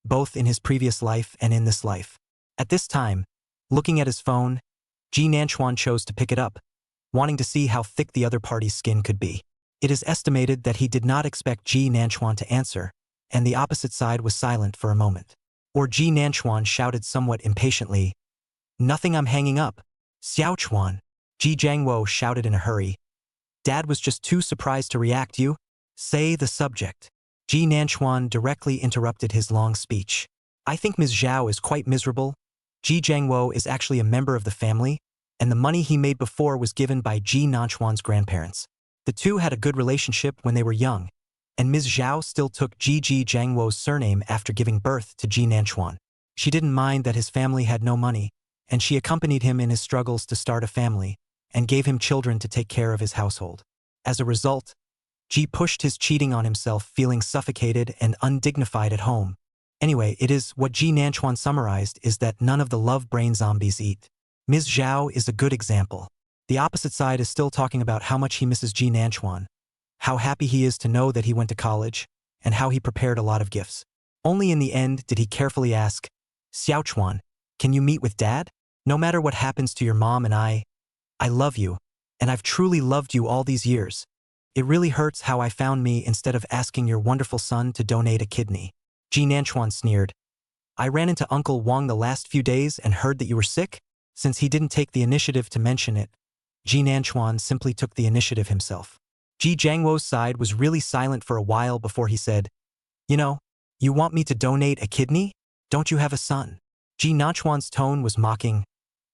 both in his previous life and in this life. At this time, looking at his phone, Ji Nanchuan chose to pick it up, wanting to see how thick the other party's skin could be. It is estimated that he did not expect Ji Nanchuan to answer, and the opposite side was silent for a moment. Or Ji Nanchuan shouted somewhat impatiently, Nothing, I'm hanging up. Xiao Chuan. Ji Jiangwo shouted in a hurry. Dad was just too surprised to react. You say the subject. Ji Nanchuan directly interrupted his long speech. I think Ms. Zhao is quite miserable. Ji Jiangwo is actually a member of the family, and the money he made before was given by Ji Nanchuan's grandparents. The two had a good relationship when they were young, and Ms. Zhao still took Ji Jiangwo's surname after giving birth to Ji Nanchuan. She didn't mind that his family had no money, and she accompanied him in his struggles to start a family, and gave him children to take care of his household. As a result, Ji pushed his cheating on himself, feeling suffocated and undignified at home. Anyway, it is what Ji Nanchuan summarized is that none of the love brain zombies eat. Ms. Zhao is a good example. The opposite side is still talking about how much he misses Ji Nanchuan, how happy he is to know that he went to college, and how he prepared a lot of gifts. Only in the end did he carefully ask, Xiaochuan, can you meet with Dad? No matter what happens to your mom and I love you, and I've truly loved you all these years. It really hurts how I found me instead of asking your wonderful son to donate a kidney. Ji Nanchuan sneered. I ran into Uncle Wang the last few days and heard that you were sick. Since he didn't take the initiative to mention it, Ji Nanchuan simply took the initiative himself. Ji Jiangwo's side was really silent for a while before he said, You know, you want me to donate a kidney? Don't you have a son? Ji Nanchuan's tone was mocking.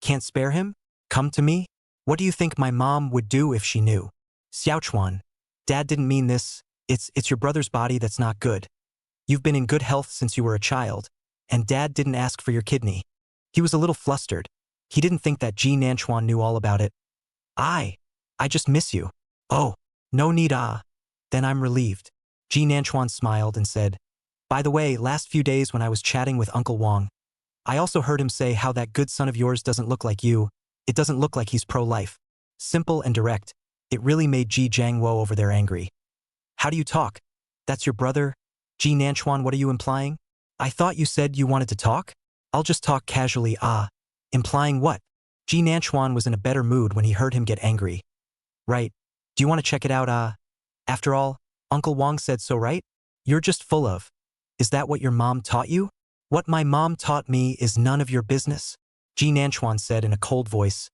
Can't spare him? Come to me? What do you think my mom would do if she knew? Xiaochuan, Dad didn't mean this. It's your brother's body that's not good. You've been in good health since you were a child, and Dad didn't ask for your kidney. He was a little flustered. He didn't think that Ji Nanchuan knew all about it. I just miss you. Oh, no need Then I'm relieved. Ji Nanchuan smiled and said, By the way, last few days when I was chatting with Uncle Wang, I also heard him say how that good son of yours doesn't look like you. It doesn't look like he's pro-life. Simple and direct. It really made Ji Jiangwo over there angry. How do you talk? That's your brother? Ji Nanchuan, what are you implying? I thought you said you wanted to talk? I'll just talk casually, Implying what? Ji Nanchuan was in a better mood when he heard him get angry. Right. Do you want to check it out, After all, Uncle Wang said so, right? You're just full of. Is that what your mom taught you? What my mom taught me is none of your business, Ji Nanchuan said in a cold voice.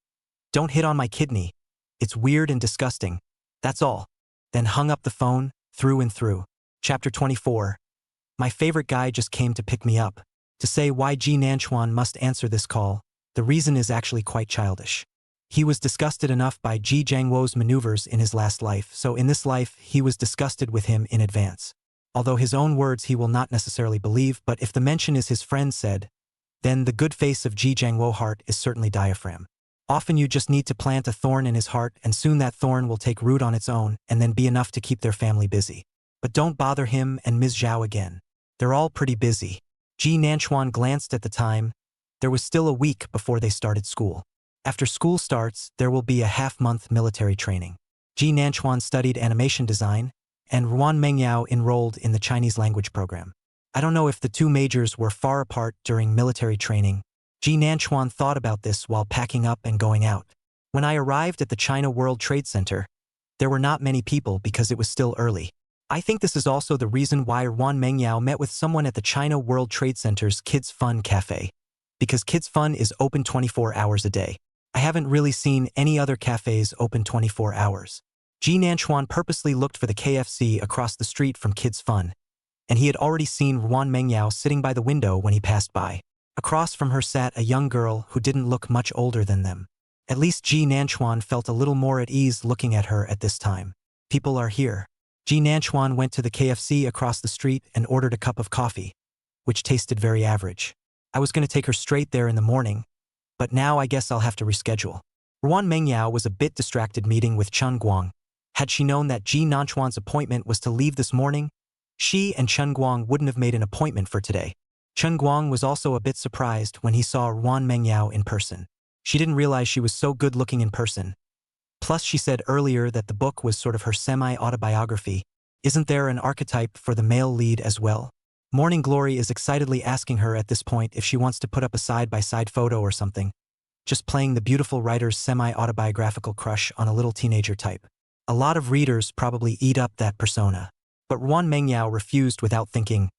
Don't hit on my kidney. It's weird and disgusting. That's all. Then hung up the phone, through and through. Chapter 24. My favorite guy just came to pick me up. To say why Ji Nanchuan must answer this call, the reason is actually quite childish. He was disgusted enough by Ji Jiangwo's maneuvers in his last life, so in this life he was disgusted with him in advance. Although his own words he will not necessarily believe, but if the mention is his friend said, then the good face of Ji Jiangwo heart is certainly diaphragm. Often you just need to plant a thorn in his heart and soon that thorn will take root on its own and then be enough to keep their family busy. But don't bother him and Ms. Zhao again. They're all pretty busy. Ji Nanchuan glanced at the time. There was still a week before they started school. After school starts, there will be a half-month military training. Ji Nanchuan studied animation design, and Ruan Mengyao enrolled in the Chinese language program. I don't know if the two majors were far apart during military training. Ji Nanchuan thought about this while packing up and going out. When I arrived at the China World Trade Center, there were not many people because it was still early. I think this is also the reason why Ruan Mengyao met with someone at the China World Trade Center's Kids Fun Cafe. Because Kids Fun is open 24 hours a day. I haven't really seen any other cafes open 24 hours. Ji Nanchuan purposely looked for the KFC across the street from Kids Fun, and he had already seen Ruan Mengyao sitting by the window when he passed by. Across from her sat a young girl who didn't look much older than them. At least Ji Nanchuan felt a little more at ease looking at her at this time. People are here. Ji Nanchuan went to the KFC across the street and ordered a cup of coffee, which tasted very average. I was going to take her straight there in the morning, but now I guess I'll have to reschedule. Ruan Mengyao was a bit distracted meeting with Chen Guang. Had she known that Ji Nanchuan's appointment was to leave this morning, she and Chen Guang wouldn't have made an appointment for today. Chen Guang was also a bit surprised when he saw Ruan Mengyao in person. She didn't realize she was so good-looking in person. Plus, she said earlier that the book was sort of her semi-autobiography. Isn't there an archetype for the male lead as well? Morning Glory is excitedly asking her at this point if she wants to put up a side-by-side photo or something, just playing the beautiful writer's semi-autobiographical crush on a little teenager type. A lot of readers probably eat up that persona. But Ruan Mengyao refused without thinking.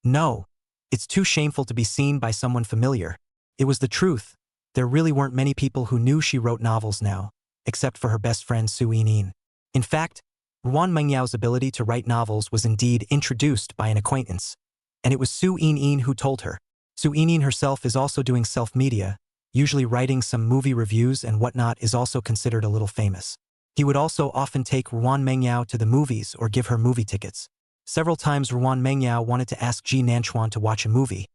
No. It's too shameful to be seen by someone familiar. It was the truth. There really weren't many people who knew she wrote novels now, except for her best friend Su Yinin. In fact, Ruan Mengyao's ability to write novels was indeed introduced by an acquaintance, and it was Su Yinin who told her. Su Yinin herself is also doing self-media, usually writing some movie reviews and whatnot is also considered a little famous. He would also often take Ruan Mengyao to the movies or give her movie tickets. Several times Ruan Mengyao wanted to ask Ji Nanchuan to watch a movie,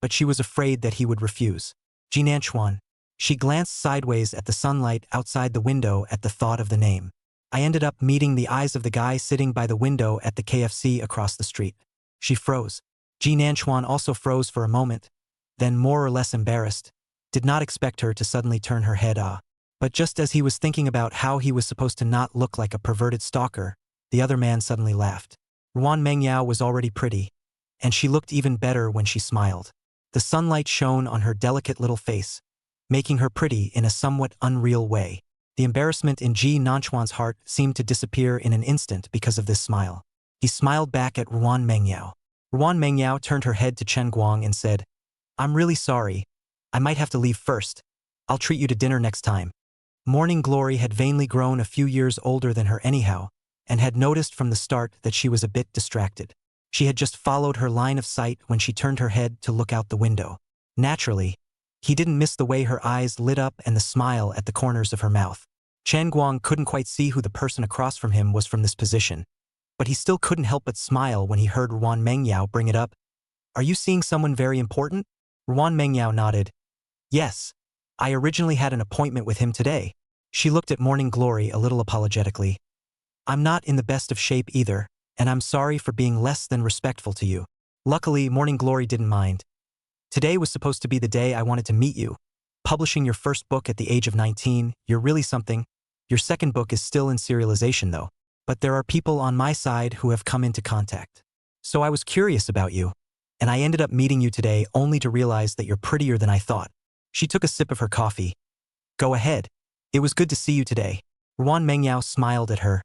but she was afraid that he would refuse. Ji Nanchuan. She glanced sideways at the sunlight outside the window at the thought of the name. I ended up meeting the eyes of the guy sitting by the window at the KFC across the street. She froze. Ji Nanchuan also froze for a moment, then more or less embarrassed, did not expect her to suddenly turn her head. But just as he was thinking about how he was supposed to not look like a perverted stalker, The other man suddenly laughed. Ruan Mengyao was already pretty, and she looked even better when she smiled. The sunlight shone on her delicate little face, making her pretty in a somewhat unreal way. The embarrassment in Ji Nanchuan's heart seemed to disappear in an instant because of this smile. He smiled back at Ruan Mengyao. Ruan Mengyao turned her head to Chen Guang and said, "I'm really sorry. I might have to leave first. I'll treat you to dinner next time." Morning Glory had vainly grown a few years older than her anyhow, and had noticed from the start that she was a bit distracted. She had just followed her line of sight when she turned her head to look out the window. Naturally, he didn't miss the way her eyes lit up and the smile at the corners of her mouth. Chen Guang couldn't quite see who the person across from him was from this position, but he still couldn't help but smile when he heard Ruan Mengyao bring it up. "Are you seeing someone very important?" Ruan Mengyao nodded. "Yes. I originally had an appointment with him today." She looked at Morning Glory a little apologetically. "I'm not in the best of shape either, and I'm sorry for being less than respectful to you." Luckily, Morning Glory didn't mind. "Today was supposed to be the day I wanted to meet you. Publishing your first book at the age of 19, you're really something. Your second book is still in serialization though, but there are people on my side who have come into contact. So I was curious about you, and I ended up meeting you today only to realize that you're prettier than I thought." She took a sip of her coffee. "Go ahead. It was good to see you today." Ruan Mengyao smiled at her.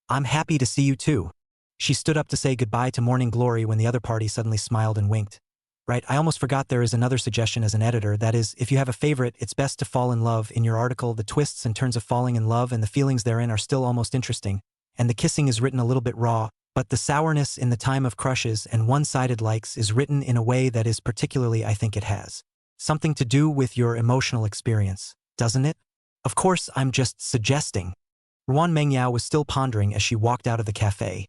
"I'm happy to see you too." She stood up to say goodbye to Morning Glory when the other party suddenly smiled and winked. Right, I almost forgot there is another suggestion as an editor, that is, if you have a favorite, it's best to fall in love. In your article, the twists and turns of falling in love and the feelings therein are still almost interesting, and the kissing is written a little bit raw, but the sourness in the time of crushes and one-sided likes is written in a way that is particularly, I think it has something to do with your emotional experience, doesn't it? Of course, I'm just suggesting. Ruan Mengyao was still pondering as she walked out of the cafe.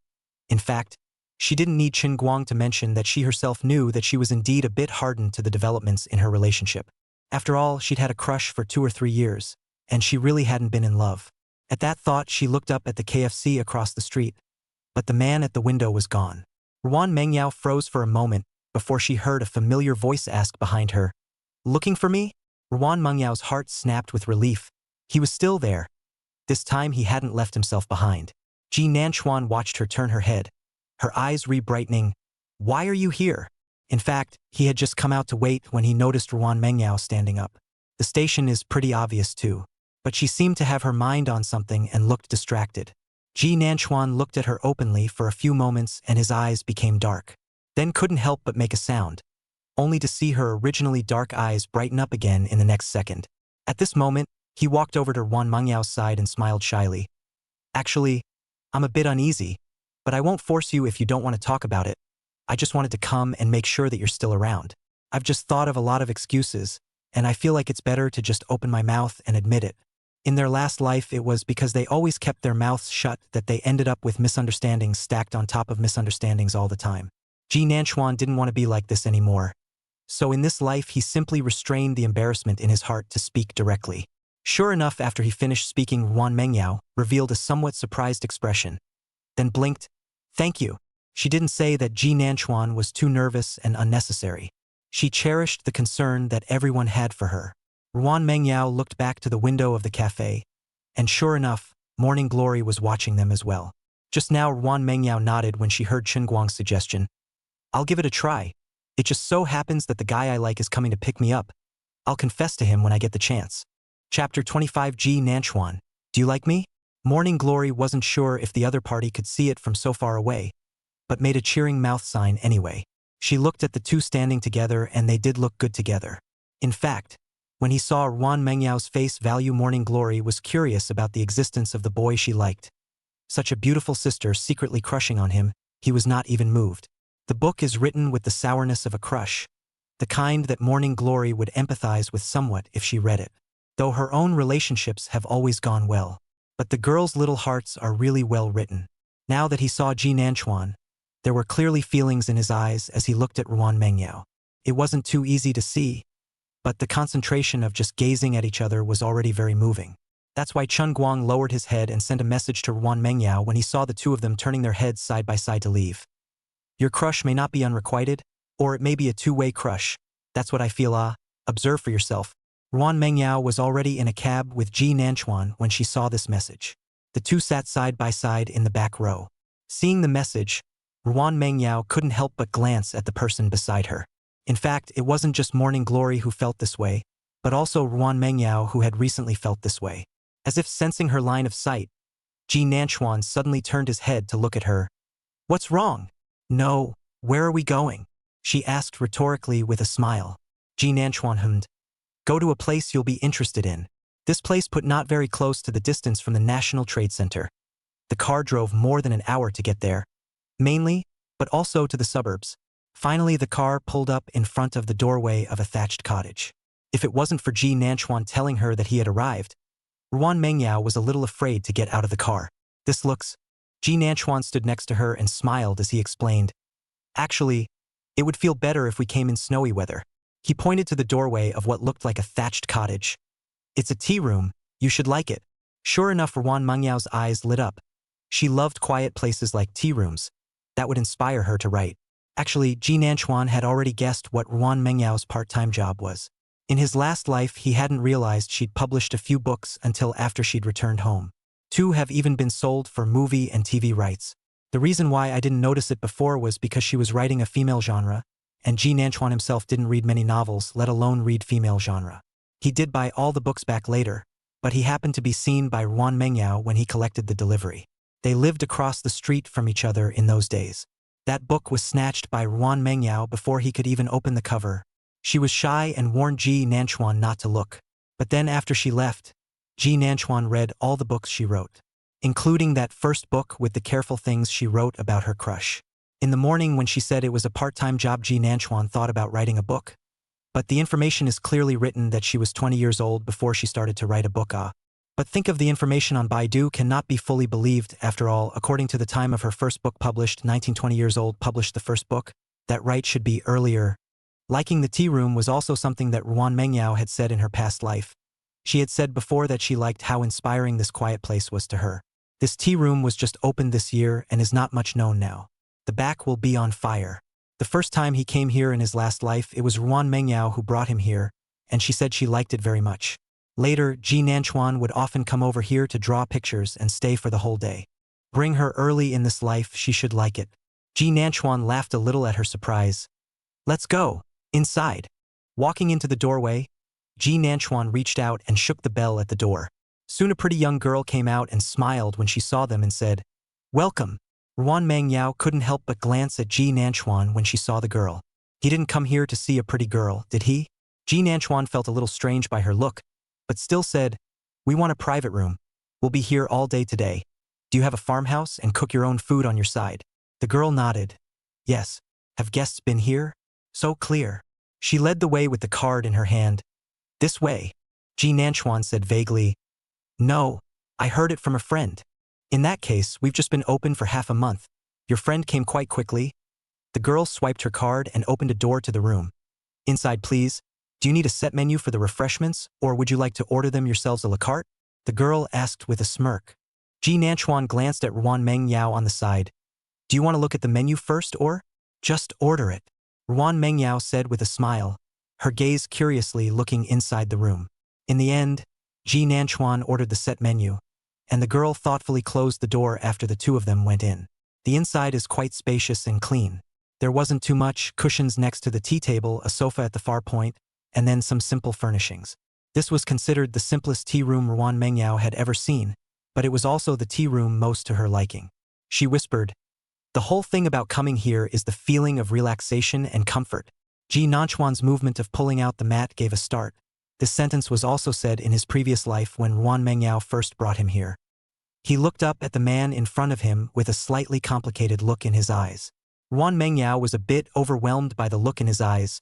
In fact, she didn't need Qin Guang to mention that she herself knew that she was indeed a bit hardened to the developments in her relationship. After all, she'd had a crush for 2 or 3 years, and she really hadn't been in love. At that thought, she looked up at the KFC across the street, but the man at the window was gone. Ruan Mengyao froze for a moment before she heard a familiar voice ask behind her, "Looking for me?" Ruan Mengyao's heart snapped with relief. He was still there. This time he hadn't left himself behind. Ji Nanchuan watched her turn her head, her eyes re-brightening. "Why are you here?" In fact, he had just come out to wait when he noticed Ruan Mengyao standing up. The station is pretty obvious too, but she seemed to have her mind on something and looked distracted. Ji Nanchuan looked at her openly for a few moments and his eyes became dark, then couldn't help but make a sound, only to see her originally dark eyes brighten up again in the next second. At this moment, he walked over to Ruan Mengyao's side and smiled shyly. "Actually, I'm a bit uneasy, but I won't force you if you don't want to talk about it. I just wanted to come and make sure that you're still around. I've just thought of a lot of excuses, and I feel like it's better to just open my mouth and admit it. In their last life, it was because they always kept their mouths shut that they ended up with misunderstandings stacked on top of misunderstandings all the time. Ji Nanchuan didn't want to be like this anymore. So in this life, he simply restrained the embarrassment in his heart to speak directly. Sure enough, after he finished speaking, Ruan Mengyao revealed a somewhat surprised expression, then blinked. "Thank you." She didn't say that Ji Nanchuan was too nervous and unnecessary. She cherished the concern that everyone had for her. Ruan Mengyao looked back to the window of the cafe, and sure enough, Morning Glory was watching them as well. Just now, Ruan Mengyao nodded when she heard Qin Guang's suggestion. "I'll give it a try. It just so happens that the guy I like is coming to pick me up. I'll confess to him when I get the chance." Chapter 25. Ji Nanchuan, do you like me? Morning Glory wasn't sure if the other party could see it from so far away, but made a cheering mouth sign anyway. She looked at the two standing together and they did look good together. In fact, when he saw Ruan Mengyao's face value, Morning Glory was curious about the existence of the boy she liked. Such a beautiful sister secretly crushing on him, he was not even moved. The book is written with the sourness of a crush, the kind that Morning Glory would empathize with somewhat if she read it. Though her own relationships have always gone well, but the girls' little hearts are really well written. Now that he saw Ji Nanchuan, there were clearly feelings in his eyes as he looked at Ruan Mengyao. It wasn't too easy to see, but the concentration of just gazing at each other was already very moving. That's why Chen Guang lowered his head and sent a message to Ruan Mengyao when he saw the two of them turning their heads side by side to leave. "Your crush may not be unrequited, or it may be a two-way crush. That's what I feel. Observe for yourself." Ruan Mengyao was already in a cab with Ji Nanchuan when she saw this message. The two sat side by side in the back row. Seeing the message, Ruan Mengyao couldn't help but glance at the person beside her. In fact, it wasn't just Morning Glory who felt this way, but also Ruan Mengyao who had recently felt this way. As if sensing her line of sight, Ji Nanchuan suddenly turned his head to look at her. "What's wrong?" "No, where are we going?" she asked rhetorically with a smile. Ji Nanchuan hummed. "Go to a place you'll be interested in." This place put not very close to the distance from the National Trade Center. The car drove more than an hour to get there. Mainly, but also to the suburbs. Finally, the car pulled up in front of the doorway of a thatched cottage. If it wasn't for Ji Nanchuan telling her that he had arrived, Ruan Mengyao was a little afraid to get out of the car. "This looks..." Ji Nanchuan stood next to her and smiled as he explained. "Actually, it would feel better if we came in snowy weather." He pointed to the doorway of what looked like a thatched cottage. "It's a tea room, you should like it." Sure enough, Ruan Mengyao's eyes lit up. She loved quiet places like tea rooms. That would inspire her to write. Actually, Ji Nanchuan had already guessed what Ruan Mengyao's part-time job was. In his last life, he hadn't realized she'd published a few books until after she'd returned home. 2 have even been sold for movie and TV rights. The reason why I didn't notice it before was because she was writing a female genre, and Ji Nanchuan himself didn't read many novels, let alone read female genre. He did buy all the books back later, but he happened to be seen by Ruan Mengyao when he collected the delivery. They lived across the street from each other in those days. That book was snatched by Ruan Mengyao before he could even open the cover. She was shy and warned Ji Nanchuan not to look. But then after she left, Ji Nanchuan read all the books she wrote, including that first book with the careful things she wrote about her crush. In the morning when she said it was a part-time job, Ji Nanchuan thought about writing a book. But the information is clearly written that she was 20 years old before she started to write a book. But think of the information on Baidu cannot be fully believed. After all, according to the time of her first book published, 19-20 years old published the first book, that right should be earlier. Liking the tea room was also something that Ruan Mengyao had said in her past life. She had said before that she liked how inspiring this quiet place was to her. This tea room was just opened this year and is not much known now. The back will be on fire. The first time he came here in his last life, it was Ruan Mengyao who brought him here, and she said she liked it very much. Later, Ji Nanchuan would often come over here to draw pictures and stay for the whole day. Bring her early in this life, she should like it. Ji Nanchuan laughed a little at her surprise. "Let's go. Inside." Walking into the doorway, Ji Nanchuan reached out and shook the bell at the door. Soon a pretty young girl came out and smiled when she saw them and said, "Welcome." Ruan Mengyao couldn't help but glance at Ji Nanchuan when she saw the girl. He didn't come here to see a pretty girl, did he? Ji Nanchuan felt a little strange by her look, but still said, "We want a private room. We'll be here all day today. Do you have a farmhouse and cook your own food on your side?" The girl nodded. "Yes. Have guests been here?" "So clear." She led the way with the card in her hand. "This way." Ji Nanchuan said vaguely. "No, I heard it from a friend." "In that case, we've just been open for half a month. Your friend came quite quickly." The girl swiped her card and opened a door to the room. "Inside, please. Do you need a set menu for the refreshments, or would you like to order them yourselves a la carte?" the girl asked with a smirk. Ji Nanchuan glanced at Ruan Mengyao on the side. "Do you want to look at the menu first, or just order it?" Ruan Mengyao said with a smile, her gaze curiously looking inside the room. In the end, Ji Nanchuan ordered the set menu, and the girl thoughtfully closed the door after the two of them went in. The inside is quite spacious and clean. There wasn't too much: cushions next to the tea table, a sofa at the far point, and then some simple furnishings. This was considered the simplest tea room Ruan Mengyao had ever seen, but it was also the tea room most to her liking. She whispered, "The whole thing about coming here is the feeling of relaxation and comfort." Ji Nanchuan's movement of pulling out the mat gave a start. This sentence was also said in his previous life when Ruan Mengyao first brought him here. He looked up at the man in front of him with a slightly complicated look in his eyes. Ruan Mengyao was a bit overwhelmed by the look in his eyes.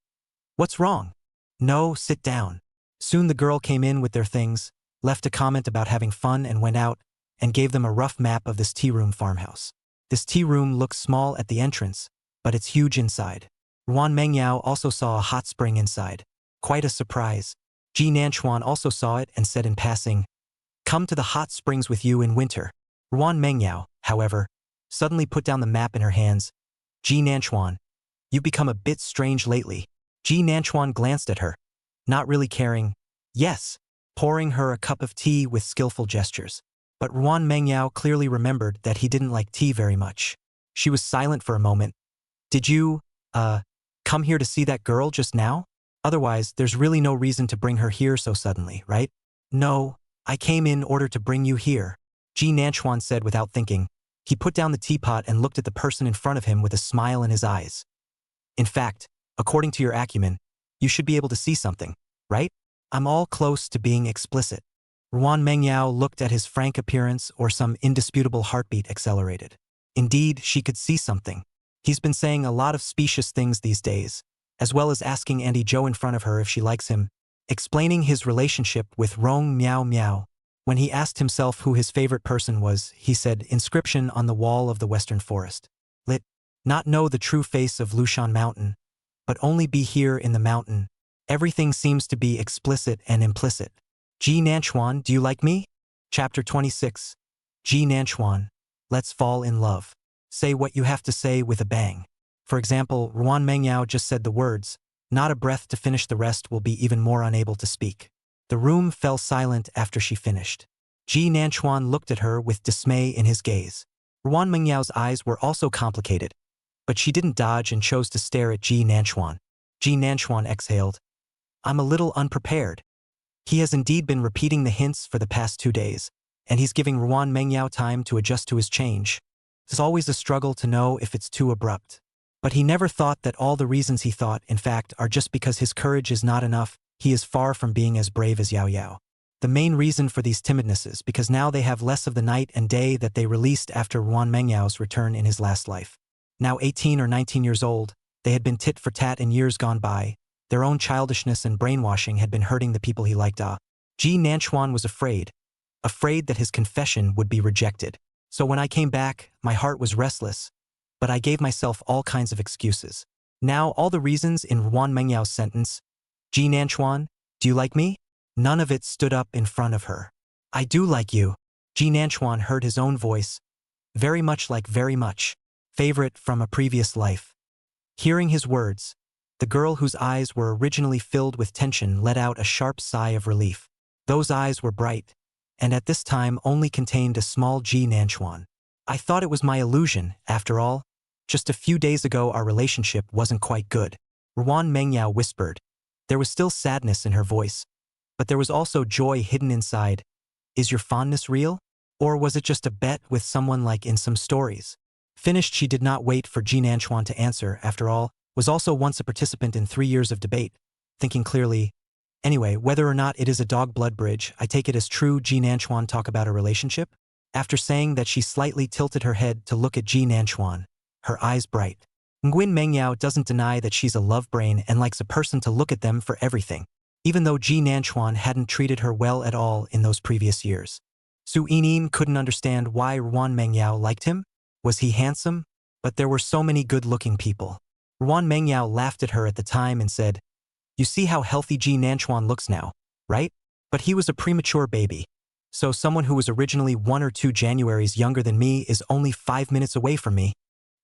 "What's wrong?" "No, sit down." Soon the girl came in with their things, left a comment about having fun and went out, and gave them a rough map of this tea room farmhouse. This tea room looks small at the entrance, but it's huge inside. Ruan Mengyao also saw a hot spring inside. Quite a surprise. Ji Nanchuan also saw it and said in passing, "Come to the hot springs with you in winter." Ruan Mengyao, however, suddenly put down the map in her hands. "Ji Nanchuan, you've become a bit strange lately." Ji Nanchuan glanced at her, not really caring. "Yes," pouring her a cup of tea with skillful gestures. But Ruan Mengyao clearly remembered that he didn't like tea very much. She was silent for a moment. Did you, come here to see that girl just now? Otherwise, there's really no reason to bring her here so suddenly, right? No, I came in order to bring you here, Ji Nanchuan said without thinking. He put down the teapot and looked at the person in front of him with a smile in his eyes. In fact, according to your acumen, you should be able to see something, right? I'm all close to being explicit. Ruan Mengyao looked at his frank appearance, or some indisputable heartbeat accelerated. Indeed, she could see something. He's been saying a lot of specious things these days, as well as asking Auntie Zhou in front of her if she likes him, explaining his relationship with Rong Miao Miao. When he asked himself who his favorite person was, he said, inscription on the wall of the Western Forest. Lit. Not know the true face of Lushan Mountain, but only be here in the mountain. Everything seems to be explicit and implicit. Ji Nanchuan, do you like me? Chapter 26. Ji Nanchuan, let's fall in love. Say what you have to say with a bang. For example, Ruan Mengyao just said the words, not a breath to finish, the rest will be even more unable to speak. The room fell silent after she finished. Ji Nanchuan looked at her with dismay in his gaze. Ruan Mengyao's eyes were also complicated, but she didn't dodge and chose to stare at Ji Nanchuan. Ji Nanchuan exhaled. I'm a little unprepared. He has indeed been repeating the hints for the past 2 days, and he's giving Ruan Mengyao time to adjust to his change. It's always a struggle to know if it's too abrupt. But he never thought that all the reasons he thought, in fact, are just because his courage is not enough. He is far from being as brave as Yao Yao. The main reason for these timidnesses because now they have less of the night and day that they released after Ruan Mengyao's return in his last life. Now 18 or 19 years old, they had been tit for tat in years gone by. Their own childishness and brainwashing had been hurting the people he liked. Ji Nanchuan was afraid that his confession would be rejected. So when I came back, my heart was restless, but I gave myself all kinds of excuses. Now all the reasons in Ruan Mengyao's sentence, Ji Nanchuan, do you like me? None of it stood up in front of her. I do like you. Ji Nanchuan heard his own voice, very much like very much, favorite from a previous life. Hearing his words, the girl whose eyes were originally filled with tension let out a sharp sigh of relief. Those eyes were bright, and at this time only contained a small Ji Nanchuan. I thought it was my illusion, after all. Just a few days ago our relationship wasn't quite good. Ruan Mengyao whispered. There was still sadness in her voice, but there was also joy hidden inside. Is your fondness real? Or was it just a bet with someone like in some stories? Finished, she did not wait for Ji Nanchuan to answer, after all, was also once a participant in 3 years of debate, thinking clearly. Anyway, whether or not it is a dog-blood bridge, I take it as true. Ji Nanchuan talk about a relationship? After saying that, she slightly tilted her head to look at Ji Nanchuan, her eyes bright. Nguyen Mengyao doesn't deny that she's a love brain and likes a person to look at them for everything, even though Ji Nanchuan hadn't treated her well at all in those previous years. Su Yinin couldn't understand why Ruan Mengyao liked him. Was he handsome? But there were so many good-looking people. Ruan Mengyao laughed at her at the time and said, you see how healthy Ji Nanchuan looks now, right? But he was a premature baby. So someone who was originally 1 or 2 Januaries younger than me is only 5 minutes away from me.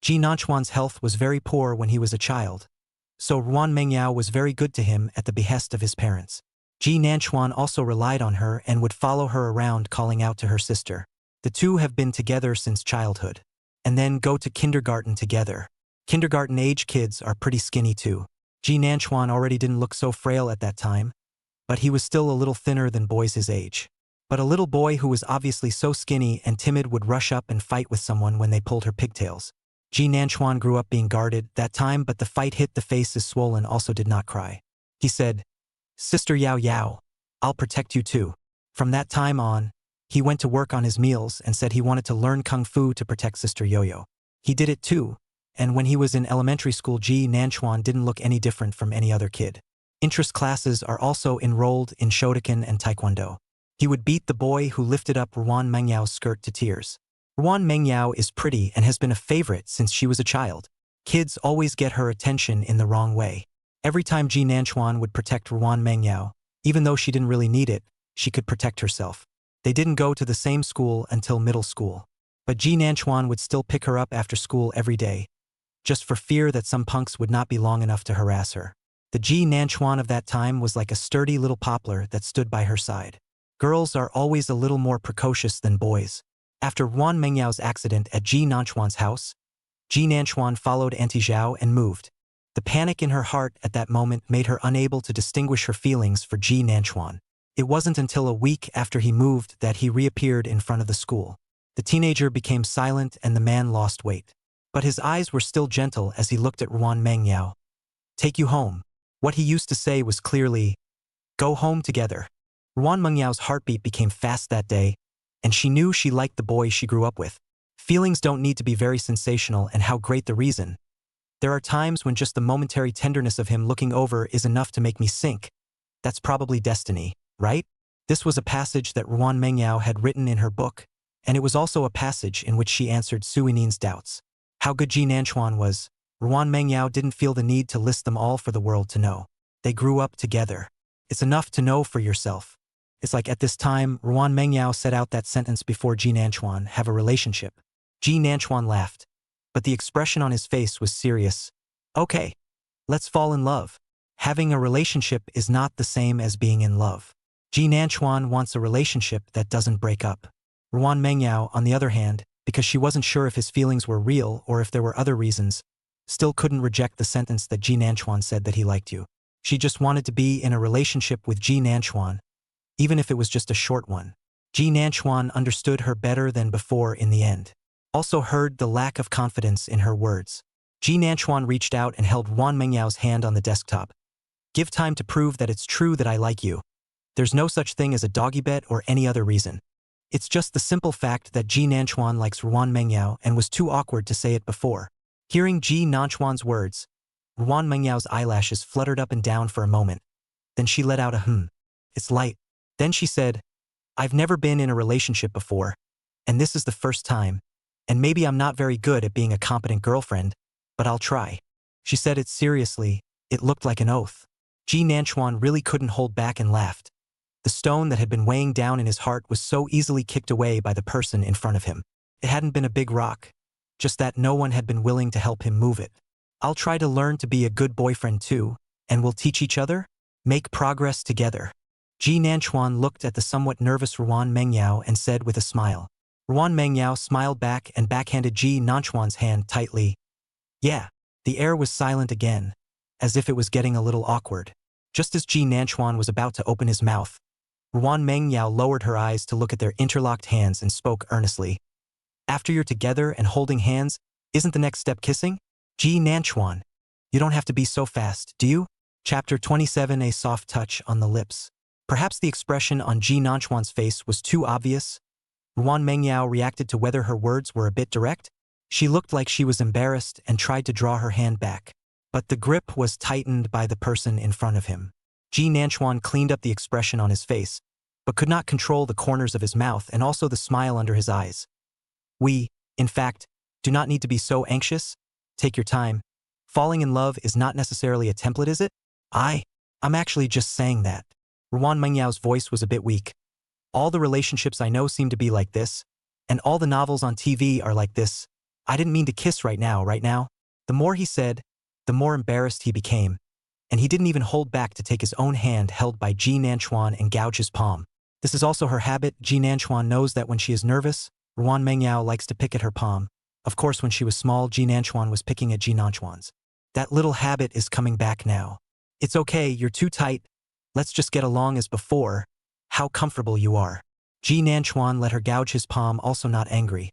Ji Nanchuan's health was very poor when he was a child. So Ruan Mengyao was very good to him at the behest of his parents. Ji Nanchuan also relied on her and would follow her around calling out to her sister. The two have been together since childhood. And then go to kindergarten together. Kindergarten-age kids are pretty skinny too. Ji Nanchuan already didn't look so frail at that time, but he was still a little thinner than boys his age. But a little boy who was obviously so skinny and timid would rush up and fight with someone when they pulled her pigtails. Ji Nanchuan grew up being guarded that time, but the fight hit the face is swollen, also did not cry. He said, Sister Yao Yao, I'll protect you too. From that time on, he went to work on his meals and said he wanted to learn Kung Fu to protect Sister Yo-Yo. He did it too, and when he was in elementary school, Ji Nanchuan didn't look any different from any other kid. Interest classes are also enrolled in Shotokan and Taekwondo. He would beat the boy who lifted up Ruan Mengyao's skirt to tears. Ruan Mengyao is pretty and has been a favorite since she was a child. Kids always get her attention in the wrong way. Every time Ji Nanchuan would protect Ruan Mengyao, even though she didn't really need it, she could protect herself. They didn't go to the same school until middle school. But Ji Nanchuan would still pick her up after school every day, just for fear that some punks would not be long enough to harass her. The Ji Nanchuan of that time was like a sturdy little poplar that stood by her side. Girls are always a little more precocious than boys. After Ruan Mengyao's accident at Ji Nanchuan's house, Ji Nanchuan followed Auntie Zhao and moved. The panic in her heart at that moment made her unable to distinguish her feelings for Ji Nanchuan. It wasn't until a week after he moved that he reappeared in front of the school. The teenager became silent and the man lost weight. But his eyes were still gentle as he looked at Ruan Mengyao. Take you home. What he used to say was clearly, go home together. Ruan Mengyao's heartbeat became fast that day, and she knew she liked the boy she grew up with. Feelings don't need to be very sensational, and how great the reason. There are times when just the momentary tenderness of him looking over is enough to make me sink. That's probably destiny, right? This was a passage that Ruan Mengyao had written in her book, and it was also a passage in which she answered Suinin's doubts. How good Ji Nanchuan was, Ruan Mengyao didn't feel the need to list them all for the world to know. They grew up together. It's enough to know for yourself. It's like at this time, Ruan Mengyao said out that sentence before Ji Nanchuan have a relationship. Ji Nanchuan laughed, but the expression on his face was serious. Okay, let's fall in love. Having a relationship is not the same as being in love. Ji Nanchuan wants a relationship that doesn't break up. Ruan Mengyao, on the other hand, because she wasn't sure if his feelings were real or if there were other reasons, still couldn't reject the sentence that Ji Nanchuan said that he liked you. She just wanted to be in a relationship with Ji Nanchuan, even if it was just a short one. Ji Nanchuan understood her better than before in the end. Also heard the lack of confidence in her words. Ji Nanchuan reached out and held Ruan Mengyao's hand on the desktop. Give time to prove that it's true that I like you. There's no such thing as a doggy bet or any other reason. It's just the simple fact that Ji Nanchuan likes Ruan Mengyao and was too awkward to say it before. Hearing Ji Nanchuan's words, Ruan Mengyao's eyelashes fluttered up and down for a moment. Then she let out a It's light. Then she said, I've never been in a relationship before, and this is the first time, and maybe I'm not very good at being a competent girlfriend, but I'll try. She said it seriously. It looked like an oath. Ji Nanchuan really couldn't hold back and laughed. The stone that had been weighing down in his heart was so easily kicked away by the person in front of him. It hadn't been a big rock, just that no one had been willing to help him move it. I'll try to learn to be a good boyfriend too, and we'll teach each other, make progress together. Ji Nanchuan looked at the somewhat nervous Ruan Mengyao and said with a smile. Ruan Mengyao smiled back and backhanded Ji Nanchuan's hand tightly. Yeah. The air was silent again, as if it was getting a little awkward. Just as Ji Nanchuan was about to open his mouth, Ruan Mengyao lowered her eyes to look at their interlocked hands and spoke earnestly. After you're together and holding hands, isn't the next step kissing? Ji Nanchuan, you don't have to be so fast, do you? Chapter 27. A soft touch on the lips. Perhaps the expression on Ji Nanchuan's face was too obvious. Ruan Mengyao reacted to whether her words were a bit direct. She looked like she was embarrassed and tried to draw her hand back. But the grip was tightened by the person in front of him. Ji Nanchuan cleaned up the expression on his face, but could not control the corners of his mouth and also the smile under his eyes. We, in fact, do not need to be so anxious. Take your time. Falling in love is not necessarily a template, is it? I'm actually just saying that. Ruan Mengyao's voice was a bit weak. All the relationships I know seem to be like this, and all the novels on TV are like this. I didn't mean to kiss right now. The more he said, the more embarrassed he became, and he didn't even hold back to take his own hand held by Ji Nanchuan and gouge his palm. This is also her habit. Ji Nanchuan knows that when she is nervous, Ruan Mengyao likes to pick at her palm. Of course, when she was small, Ji Nanchuan was picking at Ji Nanchuan's. That little habit is coming back now. It's okay, you're too tight. Let's just get along as before. How comfortable you are. Ji Nanchuan let her gouge his palm, also not angry,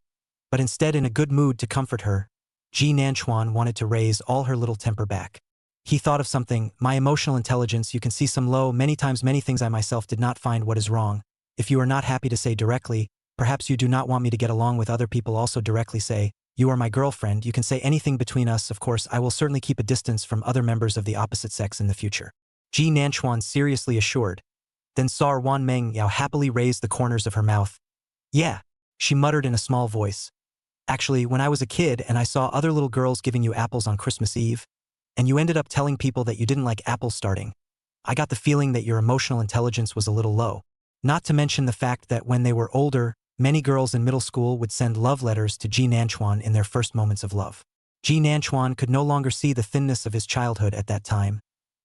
but instead in a good mood to comfort her. Ji Nanchuan wanted to raise all her little temper back. He thought of something. My emotional intelligence, you can see some low, many times many things I myself did not find what is wrong. If you are not happy to say directly, perhaps you do not want me to get along with other people, also directly say, you are my girlfriend. You can say anything between us. Of course, I will certainly keep a distance from other members of the opposite sex in the future. Ji Nanchuan seriously assured. Then saw Ruan Mengyao happily raise the corners of her mouth. Yeah, she muttered in a small voice. Actually, when I was a kid and I saw other little girls giving you apples on Christmas Eve, and you ended up telling people that you didn't like apples starting, I got the feeling that your emotional intelligence was a little low. Not to mention the fact that when they were older, many girls in middle school would send love letters to Ji Nanchuan in their first moments of love. Ji Nanchuan could no longer see the thinness of his childhood at that time,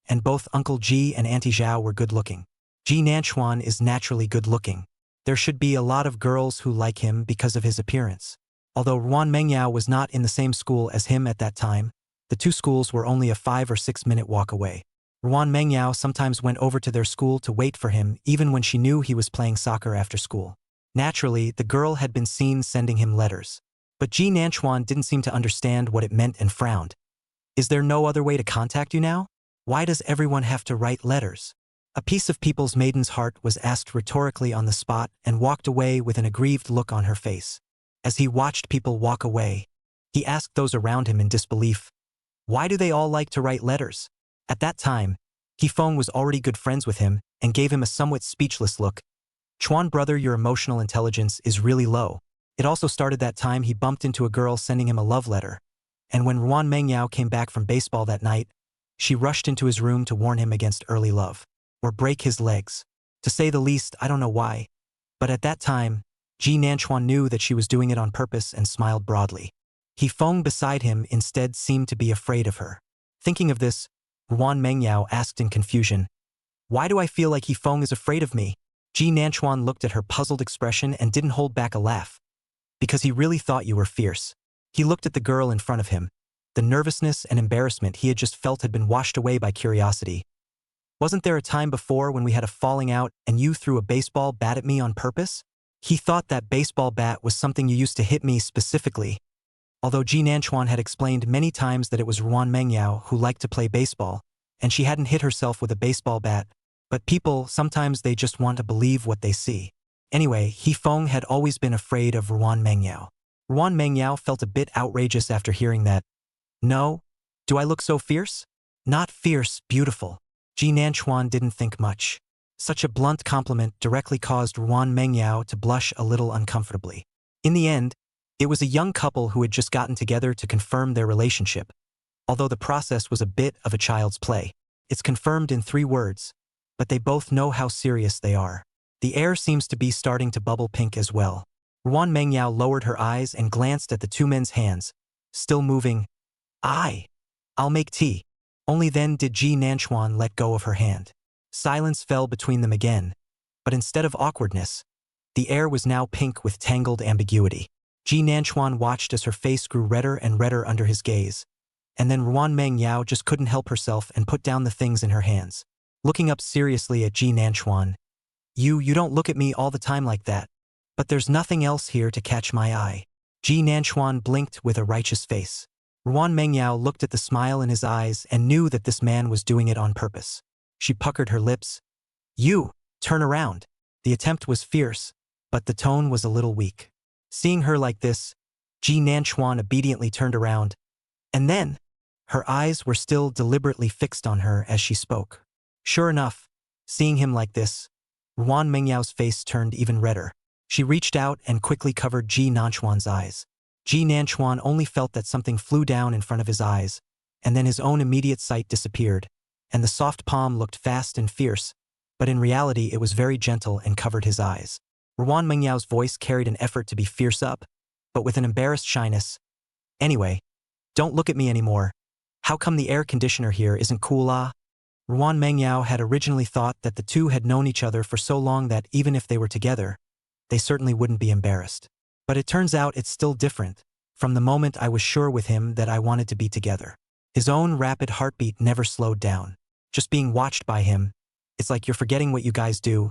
and both Uncle Ji and Auntie Zhao were good-looking. Ji Nanchuan is naturally good-looking. There should be a lot of girls who like him because of his appearance. Although Ruan Mengyao was not in the same school as him at that time, the two schools were only a 5 or 6 minute walk away. Ruan Mengyao sometimes went over to their school to wait for him even when she knew he was playing soccer after school. Naturally, the girl had been seen sending him letters. But Ji Nanchuan didn't seem to understand what it meant and frowned. Is there no other way to contact you now? Why does everyone have to write letters? A piece of people's maiden's heart was asked rhetorically on the spot and walked away with an aggrieved look on her face. As he watched people walk away, he asked those around him in disbelief, why do they all like to write letters? At that time, Hifeng was already good friends with him and gave him a somewhat speechless look. Chuan brother, your emotional intelligence is really low. It also started that time he bumped into a girl sending him a love letter. And when Ruan Mengyao came back from baseball that night, she rushed into his room to warn him against early love. Or break his legs. To say the least, I don't know why. But at that time, Ji Nanchuan knew that she was doing it on purpose and smiled broadly. Hifeng beside him instead seemed to be afraid of her. Thinking of this, Ruan Mengyao asked in confusion, why do I feel like Hifeng is afraid of me? Ji Nanchuan looked at her puzzled expression and didn't hold back a laugh. Because he really thought you were fierce. He looked at the girl in front of him. The nervousness and embarrassment he had just felt had been washed away by curiosity. Wasn't there a time before when we had a falling out and you threw a baseball bat at me on purpose? He thought that baseball bat was something you used to hit me specifically. Although Ji Nanchuan had explained many times that it was Ruan Mengyao who liked to play baseball, and she hadn't hit herself with a baseball bat, but people, sometimes they just want to believe what they see. Anyway, Hifeng had always been afraid of Ruan Mengyao. Ruan Mengyao felt a bit outrageous after hearing that. No? Do I look so fierce? Not fierce, beautiful. Ji Nanchuan didn't think much. Such a blunt compliment directly caused Ruan Mengyao to blush a little uncomfortably. In the end, it was a young couple who had just gotten together to confirm their relationship. Although the process was a bit of a child's play. It's confirmed in 3 words, but they both know how serious they are. The air seems to be starting to bubble pink as well. Ruan Mengyao lowered her eyes and glanced at the 2 men's hands, still moving. I'll make tea. Only then did Ji Nanchuan let go of her hand. Silence fell between them again, but instead of awkwardness, the air was now pink with tangled ambiguity. Ji Nanchuan watched as her face grew redder and redder under his gaze, and then Ruan Mengyao just couldn't help herself and put down the things in her hands. Looking up seriously at Ji Nanchuan, You don't look at me all the time like that, but there's nothing else here to catch my eye. Ji Nanchuan blinked with a righteous face. Ruan Mengyao looked at the smile in his eyes and knew that this man was doing it on purpose. She puckered her lips. You, turn around. The attempt was fierce, but the tone was a little weak. Seeing her like this, Ji Nanchuan obediently turned around, and then, her eyes were still deliberately fixed on her as she spoke. Sure enough, seeing him like this, Ruan Mengyao's face turned even redder. She reached out and quickly covered Ji Nanchuan's eyes. Ji Nanchuan only felt that something flew down in front of his eyes, and then his own immediate sight disappeared, and the soft palm looked fast and fierce, but in reality it was very gentle and covered his eyes. Ruan Mengyao's voice carried an effort to be fierce up, but with an embarrassed shyness. Anyway, don't look at me anymore. How come the air conditioner here isn't cool, ah? Ruan Mengyao had originally thought that the two had known each other for so long that even if they were together, they certainly wouldn't be embarrassed. But it turns out it's still different. From the moment I was sure with him that I wanted to be together. His own rapid heartbeat never slowed down. Just being watched by him, it's like you're forgetting what you guys do.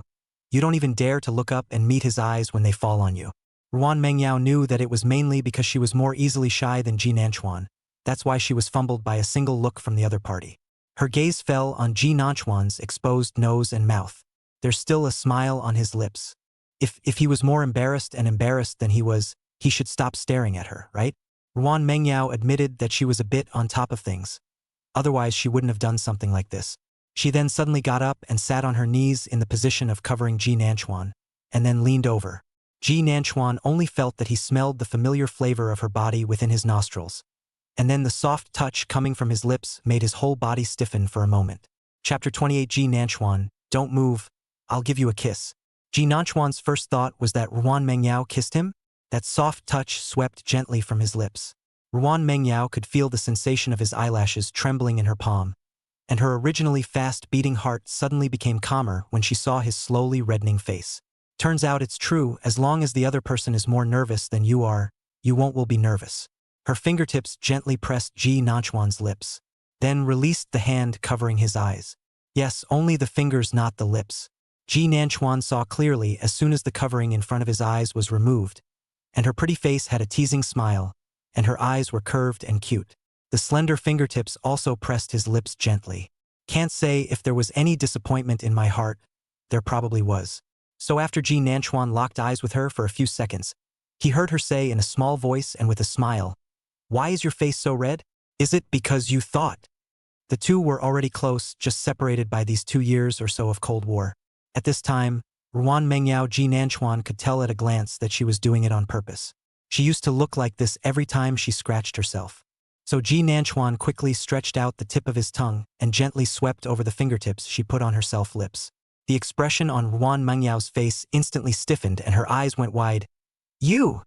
You don't even dare to look up and meet his eyes when they fall on you. Ruan Mengyao knew that it was mainly because she was more easily shy than Ji Nanchuan. That's why she was fumbled by a single look from the other party. Her gaze fell on Ji Nanchuan's exposed nose and mouth. There's still a smile on his lips. If he was more embarrassed than he should stop staring at her, right? Ruan Mengyao admitted that she was a bit on top of things. Otherwise, she wouldn't have done something like this. She then suddenly got up and sat on her knees in the position of covering Ji Nanchuan, and then leaned over. Ji Nanchuan only felt that he smelled the familiar flavor of her body within his nostrils. And then the soft touch coming from his lips made his whole body stiffen for a moment. Chapter 28. Ji Nanchuan, don't move. I'll give you a kiss. Ji Nanchuan's first thought was that Ruan Mengyao kissed him. That soft touch swept gently from his lips. Ruan Mengyao could feel the sensation of his eyelashes trembling in her palm, and her originally fast-beating heart suddenly became calmer when she saw his slowly reddening face. Turns out it's true, as long as the other person is more nervous than you are, you won't will be nervous. Her fingertips gently pressed Ji Nanchuan's lips, then released the hand covering his eyes. Yes, only the fingers, not the lips. Ji Nanchuan saw clearly as soon as the covering in front of his eyes was removed, and her pretty face had a teasing smile, and her eyes were curved and cute. The slender fingertips also pressed his lips gently. Can't say if there was any disappointment in my heart. There probably was. So after Ji Nanchuan locked eyes with her for a few seconds, he heard her say in a small voice and with a smile, "Why is your face so red? Is it because you thought?" The two were already close, just separated by these 2 years or so of Cold War. At this time, Ruan Mengyao Ji Nanchuan could tell at a glance that she was doing it on purpose. She used to look like this every time she scratched herself. So Ji Nanchuan quickly stretched out the tip of his tongue and gently swept over the fingertips she put on her self-lips. The expression on Ruan Mengyao's face instantly stiffened and her eyes went wide. "You!"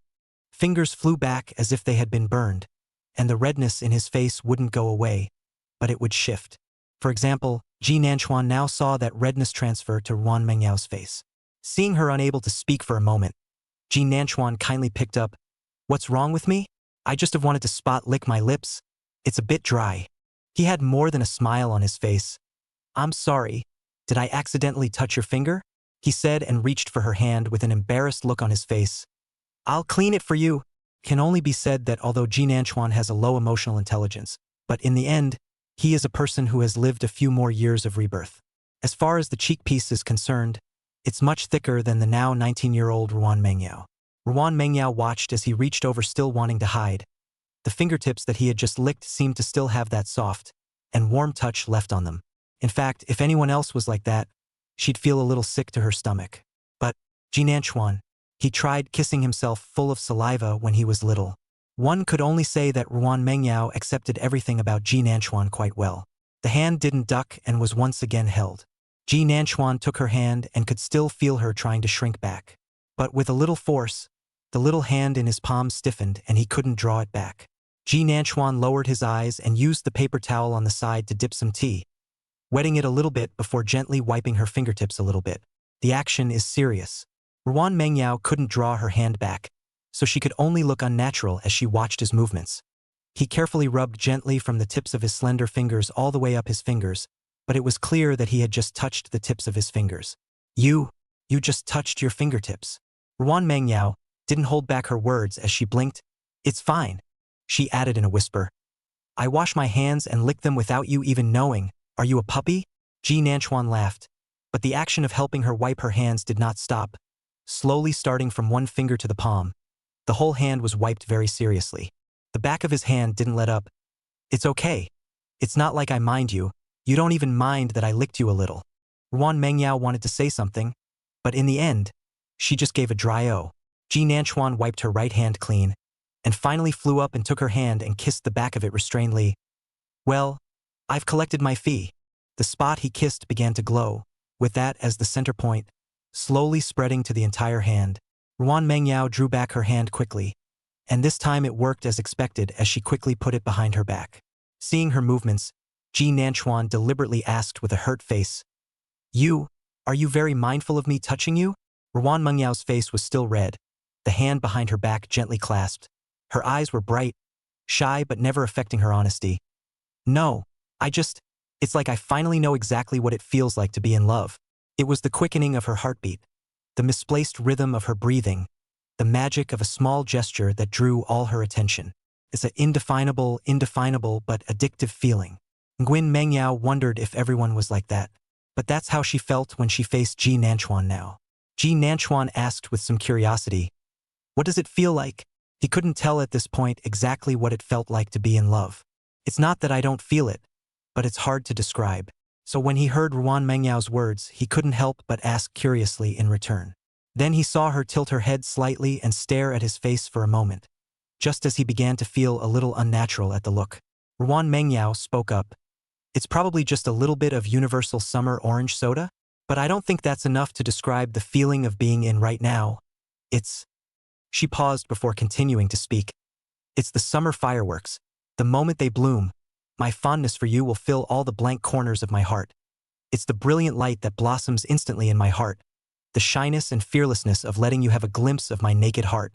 Fingers flew back as if they had been burned, and the redness in his face wouldn't go away, but it would shift. For example, Ji Nanchuan now saw that redness transfer to Ruan Mengyao's face. Seeing her unable to speak for a moment, Ji Nanchuan kindly picked up, "What's wrong with me? I just have wanted to spot lick my lips. It's a bit dry." He had more than a smile on his face. "I'm sorry. Did I accidentally touch your finger?" he said and reached for her hand with an embarrassed look on his face. "I'll clean it for you." Can only be said that although Ji Nanchuan has a low emotional intelligence, but in the end, he is a person who has lived a few more years of rebirth. As far as the cheek piece is concerned, it's much thicker than the now 19-year-old Ruan Mengyao. Ruan Mengyao watched as he reached over, still wanting to hide. The fingertips that he had just licked seemed to still have that soft and warm touch left on them. In fact, if anyone else was like that, she'd feel a little sick to her stomach. But Ji Nanchuan, he tried kissing himself full of saliva when he was little. One could only say that Ruan Mengyao accepted everything about Ji Nanchuan quite well. The hand didn't duck and was once again held. Ji Nanchuan took her hand and could still feel her trying to shrink back. But with a little force, the little hand in his palm stiffened and he couldn't draw it back. Ji Nanchuan lowered his eyes and used the paper towel on the side to dip some tea, wetting it a little bit before gently wiping her fingertips a little bit. The action is serious. Ruan Mengyao couldn't draw her hand back, so she could only look unnatural as she watched his movements. He carefully rubbed gently from the tips of his slender fingers all the way up his fingers, but it was clear that he had just touched the tips of his fingers. You just touched your fingertips." Ruan Mengyao didn't hold back her words as she blinked. "It's fine," she added in a whisper. "I wash my hands and lick them without you even knowing. Are you a puppy?" Ji Nanchuan laughed, but the action of helping her wipe her hands did not stop, slowly starting from one finger to the palm. The whole hand was wiped very seriously. The back of his hand didn't let up. "It's okay. It's not like I mind you. You don't even mind that I licked you a little." Ruan Mengyao wanted to say something, but in the end, she just gave a dry "oh." Ji Nanchuan wiped her right hand clean, and finally flew up and took her hand and kissed the back of it restrainedly. "Well, I've collected my fee." The spot he kissed began to glow, with that as the center point, slowly spreading to the entire hand. Ruan Mengyao drew back her hand quickly, and this time it worked as expected as she quickly put it behind her back. Seeing her movements, Ji Nanchuan deliberately asked with a hurt face, Are you very mindful of me touching you?" Ruan Mengyao's face was still red, the hand behind her back gently clasped. Her eyes were bright, shy but never affecting her honesty. "No, it's like I finally know exactly what it feels like to be in love." It was the quickening of her heartbeat, the misplaced rhythm of her breathing, the magic of a small gesture that drew all her attention. It's an indefinable but addictive feeling. Nguyen Mengyao wondered if everyone was like that. But that's how she felt when she faced Ji Nanchuan now. Ji Nanchuan asked with some curiosity, "What does it feel like?" He couldn't tell at this point exactly what it felt like to be in love. "It's not that I don't feel it, but it's hard to describe." So when he heard Ruan Mengyao's words, he couldn't help but ask curiously in return. Then he saw her tilt her head slightly and stare at his face for a moment, just as he began to feel a little unnatural at the look. Ruan Mengyao spoke up. "It's probably just a little bit of universal summer orange soda, but I don't think that's enough to describe the feeling of being in right now. It's..." She paused before continuing to speak. "It's the summer fireworks. The moment they bloom, my fondness for you will fill all the blank corners of my heart. It's the brilliant light that blossoms instantly in my heart, the shyness and fearlessness of letting you have a glimpse of my naked heart.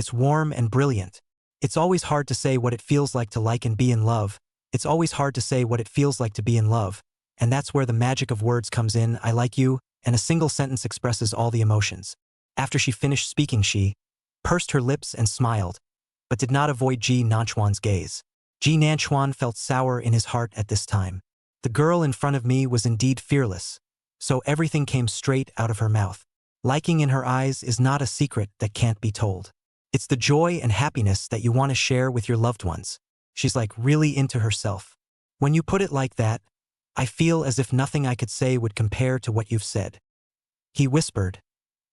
It's warm and brilliant. It's always hard to say what it feels like to like and be in love. It's always hard to say what it feels like to be in love. And that's where the magic of words comes in. I like you, and a single sentence expresses all the emotions. After she finished speaking, she pursed her lips and smiled, but did not avoid Ji Nanchuan's gaze. Ji Nanchuan felt sour in his heart at this time. The girl in front of me was indeed fearless, so everything came straight out of her mouth. Liking in her eyes is not a secret that can't be told. It's the joy and happiness that you want to share with your loved ones. She's like really into herself. When you put it like that, I feel as if nothing I could say would compare to what you've said. He whispered,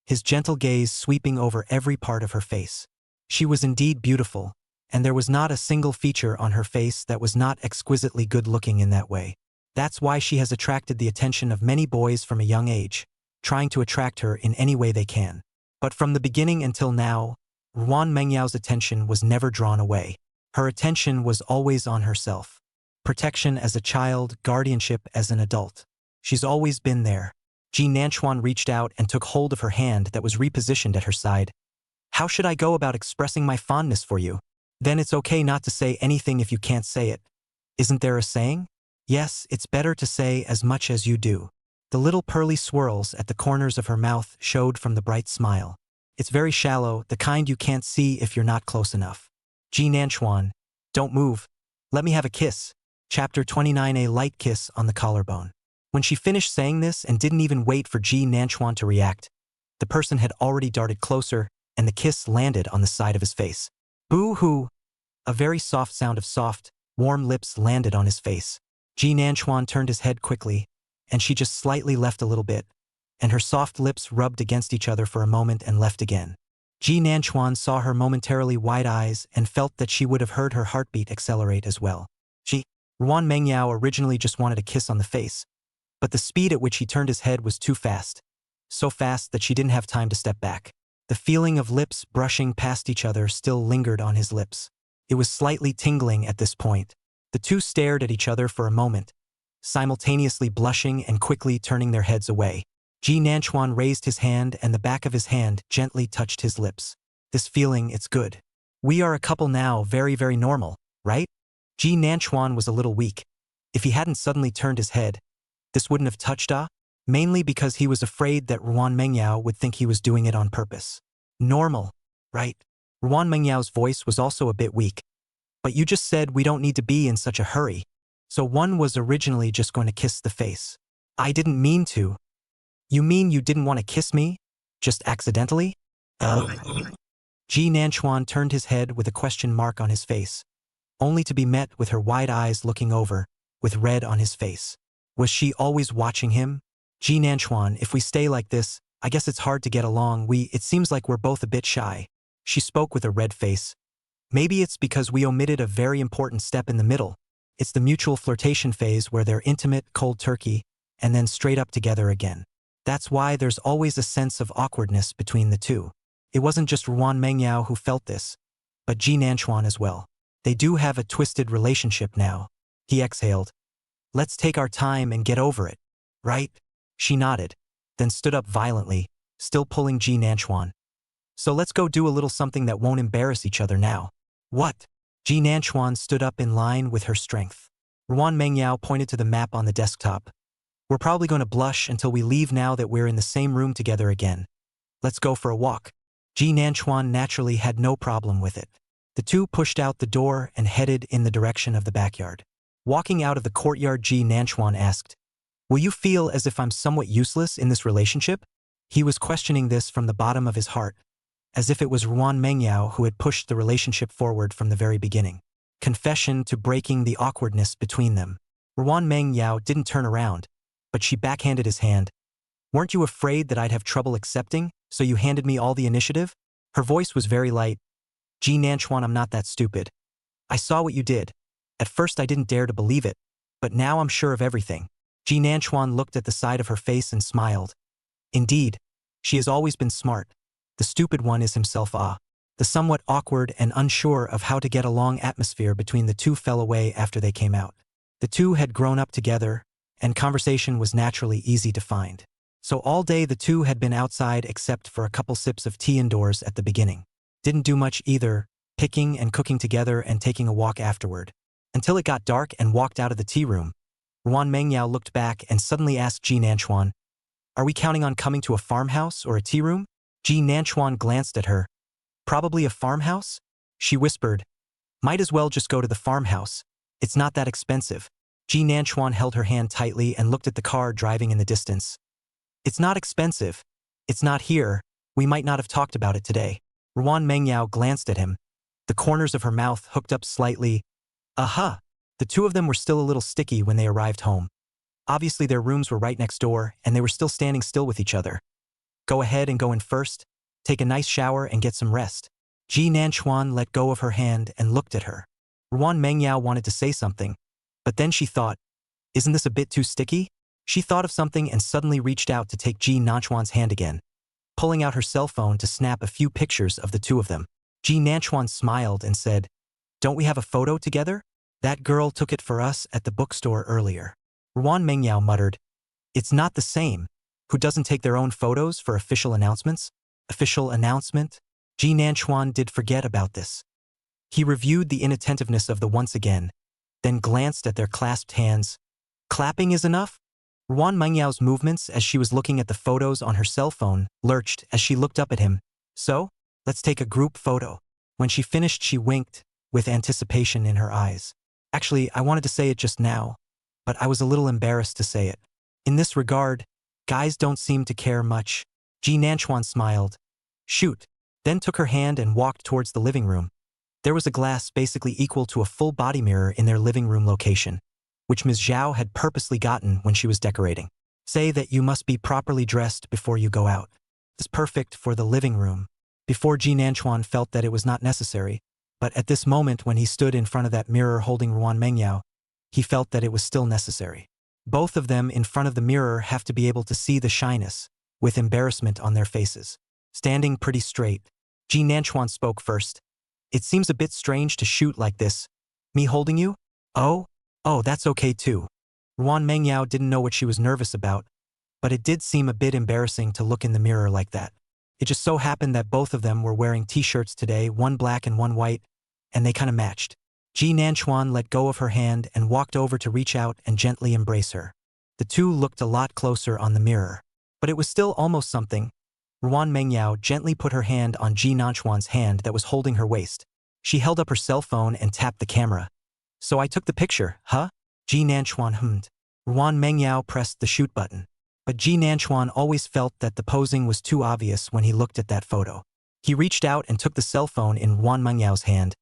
his gentle gaze sweeping over every part of her face. She was indeed beautiful, and there was not a single feature on her face that was not exquisitely good-looking in that way. That's why she has attracted the attention of many boys from a young age, trying to attract her in any way they can. But from the beginning until now, Ruan Mengyao's attention was never drawn away. Her attention was always on herself. Protection as a child, guardianship as an adult. She's always been there. Ji Nanchuan reached out and took hold of her hand that was repositioned at her side. How should I go about expressing my fondness for you? Then it's okay not to say anything if you can't say it. Isn't there a saying? Yes, it's better to say as much as you do. The little pearly swirls at the corners of her mouth showed from the bright smile. It's very shallow, the kind you can't see if you're not close enough. Ji Nanchuan, don't move. Let me have a kiss. Chapter 29. A light kiss on the collarbone. When she finished saying this and didn't even wait for Ji Nanchuan to react, the person had already darted closer, and the kiss landed on the side of his face. Boo-hoo! A very soft sound of soft, warm lips landed on his face. Ji Nanchuan turned his head quickly, and she just slightly left a little bit, and her soft lips rubbed against each other for a moment and left again. Ji Nanchuan saw her momentarily wide eyes and felt that she would have heard her heartbeat accelerate as well. Ruan Mengyao originally just wanted a kiss on the face, but the speed at which he turned his head was too fast. So fast that she didn't have time to step back. The feeling of lips brushing past each other still lingered on his lips. It was slightly tingling at this point. The two stared at each other for a moment, simultaneously blushing and quickly turning their heads away. Ji Nanchuan raised his hand and the back of his hand gently touched his lips. This feeling, it's good. We are a couple now, very, very normal, right? Ji Nanchuan was a little weak. If he hadn't suddenly turned his head, this wouldn't have touched mainly because he was afraid that Ruan Mengyao would think he was doing it on purpose. Normal, right? Ruan Mengyao's voice was also a bit weak. But you just said we don't need to be in such a hurry. So one was originally just going to kiss the face. I didn't mean to. You mean you didn't want to kiss me? Just accidentally? Ji Nanchuan turned his head with a question mark on his face, only to be met with her wide eyes looking over, with red on his face. Was she always watching him? Ji Nanchuan, if we stay like this, I guess it's hard to get along. It seems like we're both a bit shy. She spoke with a red face. Maybe it's because we omitted a very important step in the middle. It's the mutual flirtation phase where they're intimate, cold turkey, and then straight up together again. That's why there's always a sense of awkwardness between the two. It wasn't just Ruan Mengyao who felt this, but Ji Nanchuan as well. They do have a twisted relationship now. He exhaled. Let's take our time and get over it, right? She nodded, then stood up violently, still pulling Ji Nanchuan. So let's go do a little something that won't embarrass each other now. What? Ji Nanchuan stood up in line with her strength. Ruan Mengyao pointed to the map on the desktop. We're probably going to blush until we leave now that we're in the same room together again. Let's go for a walk. Ji Nanchuan naturally had no problem with it. The two pushed out the door and headed in the direction of the backyard. Walking out of the courtyard, Ji Nanchuan asked, "Will you feel as if I'm somewhat useless in this relationship?" He was questioning this from the bottom of his heart, as if it was Ruan Mengyao who had pushed the relationship forward from the very beginning. Confession to breaking the awkwardness between them. Ruan Mengyao didn't turn around, but she backhanded his hand. "Weren't you afraid that I'd have trouble accepting, so you handed me all the initiative?" Her voice was very light. "Ji Nanchuan, I'm not that stupid. I saw what you did. At first I didn't dare to believe it, but now I'm sure of everything." Ji Nanchuan looked at the side of her face and smiled. Indeed, she has always been smart. The stupid one is himself. The somewhat awkward and unsure of how to get along atmosphere between the two fell away after they came out. The two had grown up together, and conversation was naturally easy to find. So all day the two had been outside except for a couple sips of tea indoors at the beginning. Didn't do much either, picking and cooking together and taking a walk afterward. Until it got dark and walked out of the tea room. Ruan Mengyao looked back and suddenly asked Ji Nanchuan, "Are we counting on coming to a farmhouse or a tea room?" Ji Nanchuan glanced at her. "Probably a farmhouse?" She whispered, "Might as well just go to the farmhouse. It's not that expensive." Ji Nanchuan held her hand tightly and looked at the car driving in the distance. "It's not expensive. It's not here. We might not have talked about it today." Ruan Mengyao glanced at him. The corners of her mouth hooked up slightly. Aha! The two of them were still a little sticky when they arrived home. Obviously their rooms were right next door, and they were still standing still with each other. "Go ahead and go in first. Take a nice shower and get some rest." Ji Nanchuan let go of her hand and looked at her. Ruan Mengyao wanted to say something, but then she thought, "Isn't this a bit too sticky?" She thought of something and suddenly reached out to take Ji Nanchuan's hand again, pulling out her cell phone to snap a few pictures of the two of them. Ji Nanchuan smiled and said, "Don't we have a photo together? That girl took it for us at the bookstore earlier." Ruan Mengyao muttered, "It's not the same. Who doesn't take their own photos for official announcements?" Official announcement? Ji Nanchuan did forget about this. He reviewed the inattentiveness of the once again, then glanced at their clasped hands. "Clapping is enough?" Ruan Mengyao's movements as she was looking at the photos on her cell phone lurched as she looked up at him. "So, let's take a group photo." When she finished, she winked, with anticipation in her eyes. "Actually, I wanted to say it just now, but I was a little embarrassed to say it. In this regard, guys don't seem to care much." Ji Nanchuan smiled. "Shoot," then took her hand and walked towards the living room. There was a glass basically equal to a full body mirror in their living room location, which Ms. Zhao had purposely gotten when she was decorating. "Say that you must be properly dressed before you go out. It's perfect for the living room." Before, Ji Nanchuan felt that it was not necessary, but at this moment when he stood in front of that mirror holding Ruan Mengyao, he felt that it was still necessary. Both of them in front of the mirror have to be able to see the shyness, with embarrassment on their faces. Standing pretty straight, Ji Nanchuan spoke first. "It seems a bit strange to shoot like this. Me holding you? Oh, that's okay too." Ruan Mengyao didn't know what she was nervous about, but it did seem a bit embarrassing to look in the mirror like that. It just so happened that both of them were wearing t-shirts today, one black and one white, and they kind of matched. Ji Nanchuan let go of her hand and walked over to reach out and gently embrace her. The two looked a lot closer on the mirror, but it was still almost something. Ruan Mengyao gently put her hand on Ji Nanchuan's hand that was holding her waist. She held up her cell phone and tapped the camera. "So I took the picture, huh?" Ji Nanchuan hummed. Ruan Mengyao pressed the shoot button. But Ji Nanchuan always felt that the posing was too obvious when he looked at that photo. He reached out and took the cell phone in Ruan Mengyao's hand.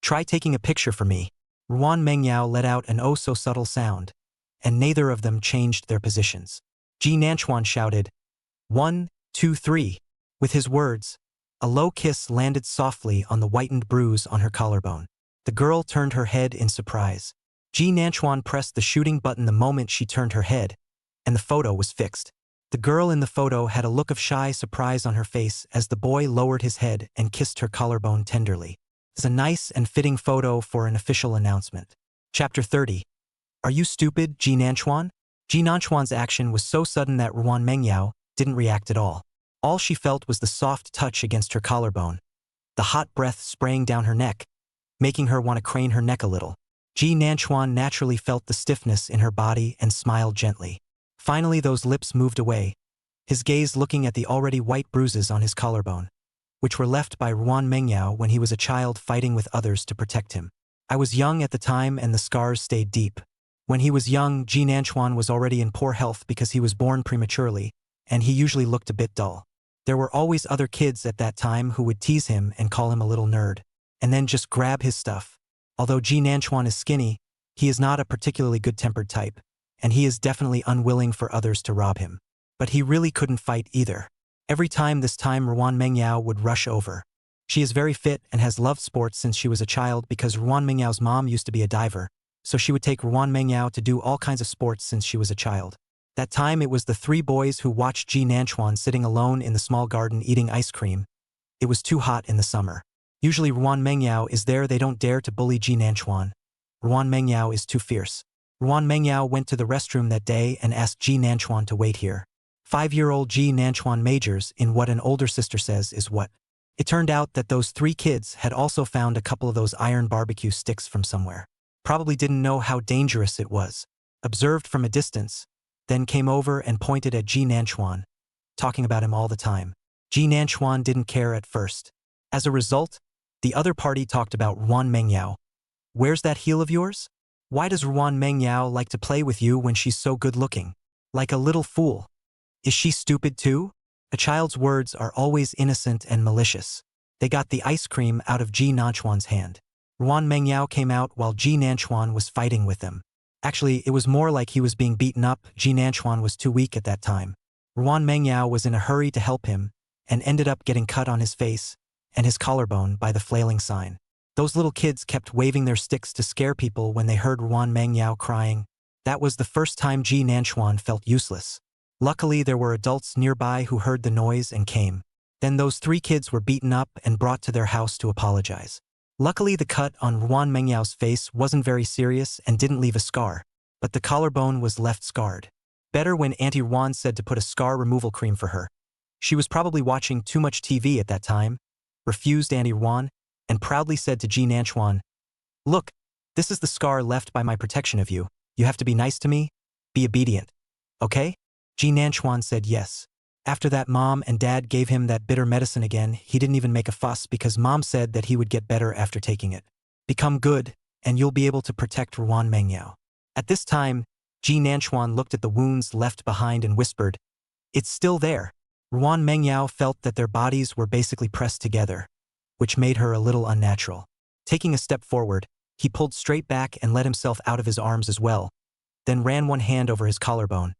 "Try taking a picture for me." Ruan Mengyao let out an oh-so-subtle sound, and neither of them changed their positions. Ji Nanchuan shouted, "1, 2, 3. With his words, a low kiss landed softly on the whitened bruise on her collarbone. The girl turned her head in surprise. Ji Nanchuan pressed the shooting button the moment she turned her head, and the photo was fixed. The girl in the photo had a look of shy surprise on her face as the boy lowered his head and kissed her collarbone tenderly. It's a nice and fitting photo for an official announcement. Chapter 30. Are you stupid, Ji Nanchuan? Ji Nanchuan's action was so sudden that Ruan Mengyao didn't react at all. All she felt was the soft touch against her collarbone, the hot breath spraying down her neck, making her want to crane her neck a little. Ji Nanchuan naturally felt the stiffness in her body and smiled gently. Finally, those lips moved away, his gaze looking at the already white bruises on his collarbone, which were left by Ruan Mengyao when he was a child fighting with others to protect him. I was young at the time and the scars stayed deep. When he was young, Ji Nanchuan was already in poor health because he was born prematurely, and he usually looked a bit dull. There were always other kids at that time who would tease him and call him a little nerd, and then just grab his stuff. Although Ji Nanchuan is skinny, he is not a particularly good-tempered type, and he is definitely unwilling for others to rob him. But he really couldn't fight either. Every time Ruan Mengyao would rush over. She is very fit and has loved sports since she was a child because Ruan Mengyao's mom used to be a diver, so she would take Ruan Mengyao to do all kinds of sports since she was a child. That time it was the three boys who watched Ji Nanchuan sitting alone in the small garden eating ice cream. It was too hot in the summer. Usually Ruan Mengyao is there, they don't dare to bully Ji Nanchuan. Ruan Mengyao is too fierce. Ruan Mengyao went to the restroom that day and asked Ji Nanchuan to wait here. 5-year-old Ji Nanchuan majors in what an older sister says is what? It turned out that those 3 kids had also found a couple of those iron barbecue sticks from somewhere. Probably didn't know how dangerous it was. Observed from a distance, then came over and pointed at Ji Nanchuan, talking about him all the time. Ji Nanchuan didn't care at first. As a result, the other party talked about Ruan Mengyao. Where's that heel of yours? Why does Ruan Mengyao like to play with you when she's so good-looking? Like a little fool. Is she stupid too? A child's words are always innocent and malicious. They got the ice cream out of Ji Nanchuan's hand. Ruan Mengyao came out while Ji Nanchuan was fighting with him. Actually, it was more like he was being beaten up. Ji Nanchuan was too weak at that time. Ruan Mengyao was in a hurry to help him and ended up getting cut on his face and his collarbone by the flailing sign. Those little kids kept waving their sticks to scare people when they heard Ruan Mengyao crying. That was the first time Ji Nanchuan felt useless. Luckily, there were adults nearby who heard the noise and came. Then those 3 kids were beaten up and brought to their house to apologize. Luckily, the cut on Ruan Mengyao's face wasn't very serious and didn't leave a scar, but the collarbone was left scarred. Better when Auntie Ruan said to put a scar removal cream for her. She was probably watching too much TV at that time, refused Auntie Ruan, and proudly said to Ji Nanchuan, "Look, this is the scar left by my protection of you. You have to be nice to me, be obedient. Okay?" Ji Nanchuan said yes. After that, Mom and Dad gave him that bitter medicine again. He didn't even make a fuss because Mom said that he would get better after taking it. Become good, and you'll be able to protect Ruan Mengyao. At this time, Ji Nanchuan looked at the wounds left behind and whispered, "It's still there." Ruan Mengyao felt that their bodies were basically pressed together, which made her a little unnatural. Taking a step forward, he pulled straight back and let himself out of his arms as well, then ran one hand over his collarbone.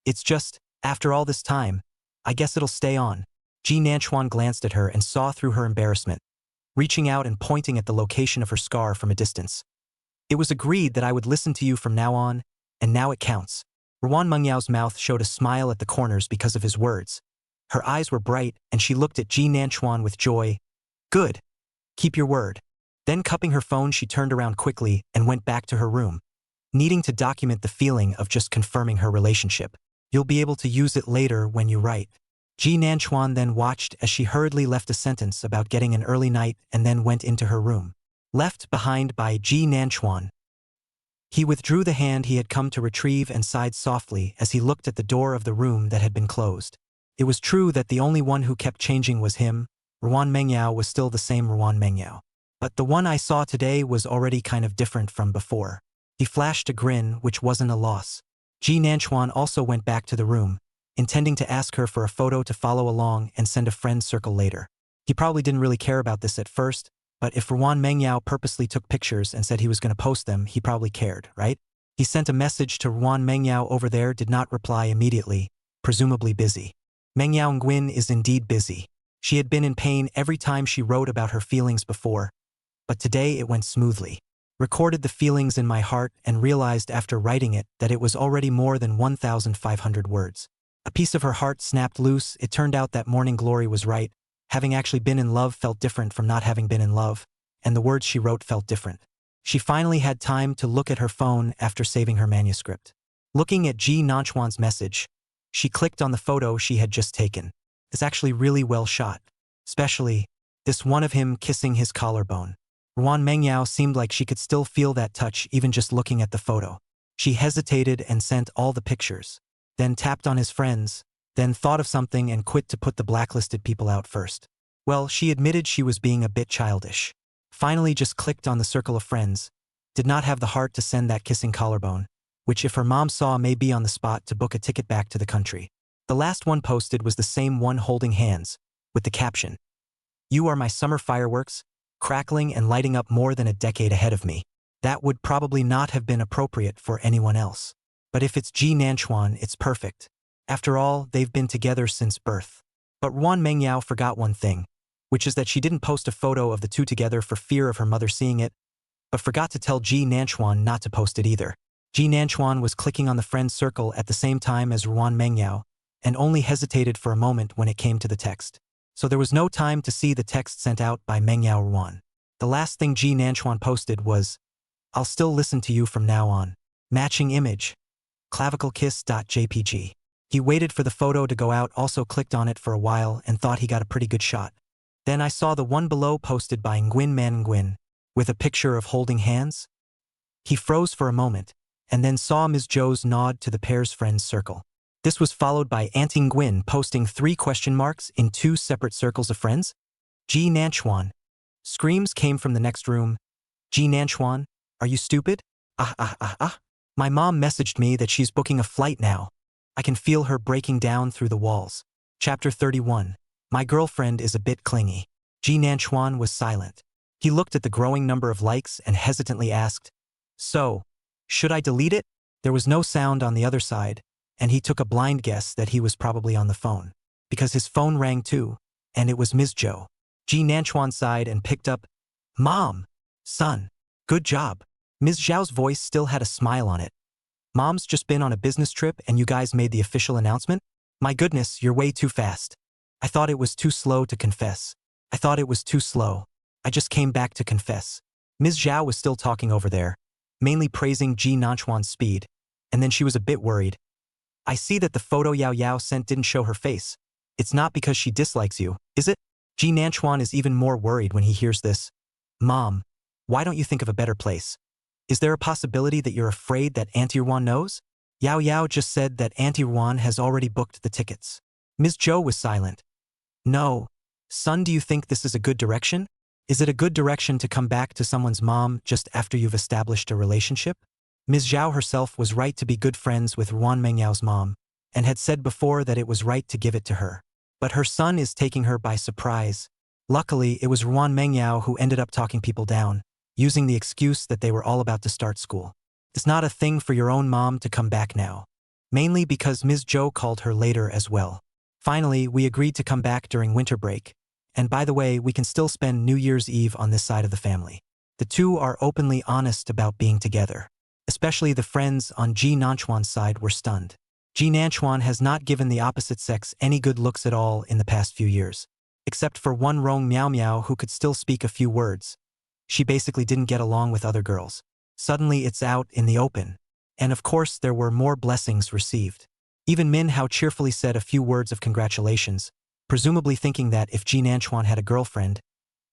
"It's just, after all this time, I guess it'll stay on." Ji Nanchuan glanced at her and saw through her embarrassment, reaching out and pointing at the location of her scar from a distance. "It was agreed that I would listen to you from now on, and now it counts." Ruan Mengyao's mouth showed a smile at the corners because of his words. Her eyes were bright, and she looked at Ji Nanchuan with joy. "Good. Keep your word." Then cupping her phone, she turned around quickly and went back to her room, needing to document the feeling of just confirming her relationship. "You'll be able to use it later when you write." Ji Nanchuan then watched as she hurriedly left a sentence about getting an early night and then went into her room. Left behind by Ji Nanchuan. He withdrew the hand he had come to retrieve and sighed softly as he looked at the door of the room that had been closed. It was true that the only one who kept changing was him. Ruan Mengyao was still the same Ruan Mengyao. But the one I saw today was already kind of different from before. He flashed a grin, which wasn't a loss. Ji Nanchuan also went back to the room, intending to ask her for a photo to follow along and send a friend circle later. He probably didn't really care about this at first, but if Ruan Mengyao purposely took pictures and said he was going to post them, he probably cared, right? He sent a message to Ruan Mengyao over there, did not reply immediately, presumably busy. Mengyao Nguyen is indeed busy. She had been in pain every time she wrote about her feelings before, but today it went smoothly. Recorded the feelings in my heart and realized after writing it that it was already more than 1,500 words. A piece of her heart snapped loose. It turned out that Morning Glory was right. Having actually been in love felt different from not having been in love, and the words she wrote felt different. She finally had time to look at her phone after saving her manuscript. Looking at Ji Nanchuan's message, she clicked on the photo she had just taken. It's actually really well shot, especially this one of him kissing his collarbone. Ruan Mengyao seemed like she could still feel that touch even just looking at the photo. She hesitated and sent all the pictures, then tapped on his friends, then thought of something and quit to put the blacklisted people out first. Well, she admitted she was being a bit childish. Finally just clicked on the circle of friends, did not have the heart to send that kissing collarbone, which if her mom saw may be on the spot to book a ticket back to the country. The last one posted was the same one holding hands, with the caption, "You are my summer fireworks, crackling and lighting up more than a decade ahead of me." That would probably not have been appropriate for anyone else. But if it's Ji Nanchuan, it's perfect. After all, they've been together since birth. But Ruan Mengyao forgot one thing, which is that she didn't post a photo of the two together for fear of her mother seeing it, but forgot to tell Ji Nanchuan not to post it either. Ji Nanchuan was clicking on the friend circle at the same time as Ruan Mengyao, and only hesitated for a moment when it came to the text. So there was no time to see the text sent out by Mengyao Ruan. The last thing Ji Nanchuan posted was, "I'll still listen to you from now on." Matching image. claviclekiss.jpg. He waited for the photo to go out, also clicked on it for a while and thought he got a pretty good shot. Then I saw the one below posted by Nguyen Man Nguyen, with a picture of holding hands. He froze for a moment, and then saw Ms. Zhou's nod to the pair's friends circle. This was followed by Auntie Nguyen posting 3 question marks in 2 separate circles of friends. Ji Nanchuan. Screams came from the next room. Ji Nanchuan, are you stupid? Ah ah ah ah. My mom messaged me that she's booking a flight now. I can feel her breaking down through the walls. Chapter 31. My girlfriend is a bit clingy. Ji Nanchuan was silent. He looked at the growing number of likes and hesitantly asked, so, should I delete it? There was no sound on the other side, and he took a blind guess that he was probably on the phone, because his phone rang too, and it was Ms. Zhou. Ji Nanchuan sighed and picked up, Mom, son, good job. Ms. Zhao's voice still had a smile on it. Mom's just been on a business trip and you guys made the official announcement? My goodness, you're way too fast. I thought it was too slow to confess. I thought it was too slow. I just came back to confess. Ms. Zhao was still talking over there, mainly praising Ji Nanchuan's speed, and then she was a bit worried. I see that the photo Yao Yao sent didn't show her face. It's not because she dislikes you, is it? Ji Nanchuan is even more worried when he hears this. Mom, why don't you think of a better place? Is there a possibility that you're afraid that Auntie Ruan knows? Yao Yao just said that Auntie Ruan has already booked the tickets. Ms. Zhou was silent. No. Son, do you think this is a good direction? Is it a good direction to come back to someone's mom just after you've established a relationship? Ms. Zhao herself was right to be good friends with Ruan Mengyao's mom, and had said before that it was right to give it to her. But her son is taking her by surprise. Luckily, it was Ruan Mengyao who ended up talking people down, using the excuse that they were all about to start school. It's not a thing for your own mom to come back now. Mainly because Ms. Zhou called her later as well. Finally, we agreed to come back during winter break. And by the way, we can still spend New Year's Eve on this side of the family. The two are openly honest about being together. Especially the friends on Ji Nanchuan's side were stunned. Ji Nanchuan has not given the opposite sex any good looks at all in the past few years. Except for one Rong Miao Miao who could still speak a few words. She basically didn't get along with other girls. Suddenly it's out in the open. And of course there were more blessings received. Even Min Hao cheerfully said a few words of congratulations, presumably thinking that if Ji Nanchuan had a girlfriend,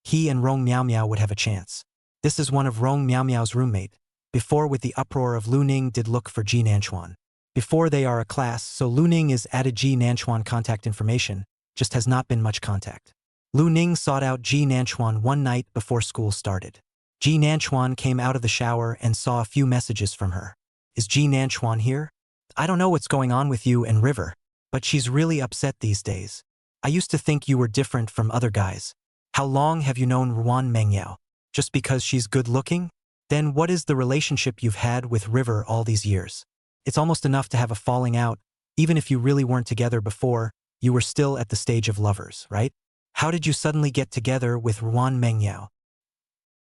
he and Rong Miao Miao would have a chance. This is one of Rong Miao Miao's roommate. Before, with the uproar of Lu Ning, did look for Ji Nanchuan. Before, they are a class, so Lu Ning is added Ji Nanchuan contact information, just has not been much contact. Lu Ning sought out Ji Nanchuan one night before school started. Ji Nanchuan came out of the shower and saw a few messages from her. Is Ji Nanchuan here? I don't know what's going on with you and River, but she's really upset these days. I used to think you were different from other guys. How long have you known Ruan Mengyao? Just because she's good looking? Then what is the relationship you've had with River all these years? It's almost enough to have a falling out. Even if you really weren't together before, you were still at the stage of lovers, right? How did you suddenly get together with Ruan Mengyao?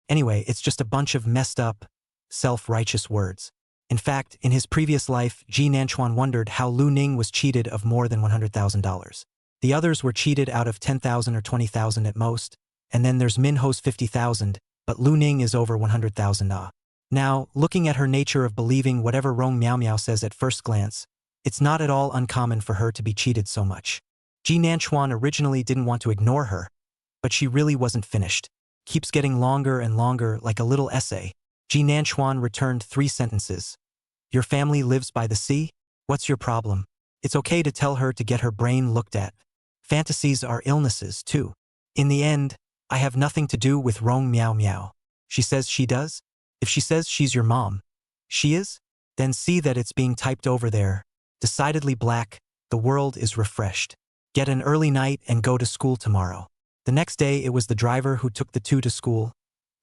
Anyway, it's just a bunch of messed up, self-righteous words. In fact, in his previous life, Ji Nanchuan wondered how Lu Ning was cheated of more than $100,000. The others were cheated out of $10,000 or $20,000 at most, and then there's Minho's $50,000, but Lu Ning is over $100,000. Now, looking at her nature of believing whatever Rong Miao Miao says at first glance, it's not at all uncommon for her to be cheated so much. Ji Nanchuan originally didn't want to ignore her, but she really wasn't finished. Keeps getting longer and longer like a little essay. Ji Nanchuan returned 3 sentences. Your family lives by the sea? What's your problem? It's okay to tell her to get her brain looked at. Fantasies are illnesses, too. In the end, I have nothing to do with Rong Miao Miao. She says she does? If she says she's your mom, she is? Then see that it's being typed over there. Decidedly black, the world is refreshed. Get an early night and go to school tomorrow. The next day it was the driver who took the two to school,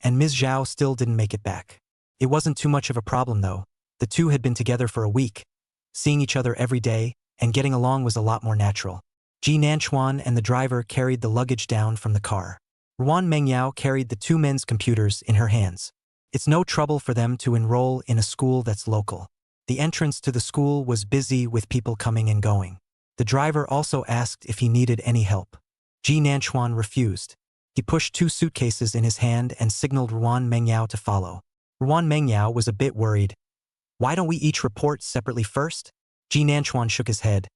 and Ms. Zhao still didn't make it back. It wasn't too much of a problem though. The two had been together for a week, seeing each other every day, and getting along was a lot more natural. Ji Nanchuan and the driver carried the luggage down from the car. Ruan Mengyao carried the 2 men's computers in her hands. It's no trouble for them to enroll in a school that's local. The entrance to the school was busy with people coming and going. The driver also asked if he needed any help. Ji Nanchuan refused. He pushed 2 suitcases in his hand and signaled Ruan Mengyao to follow. Ruan Mengyao was a bit worried. Why don't we each report separately first? Ji Nanchuan shook his head.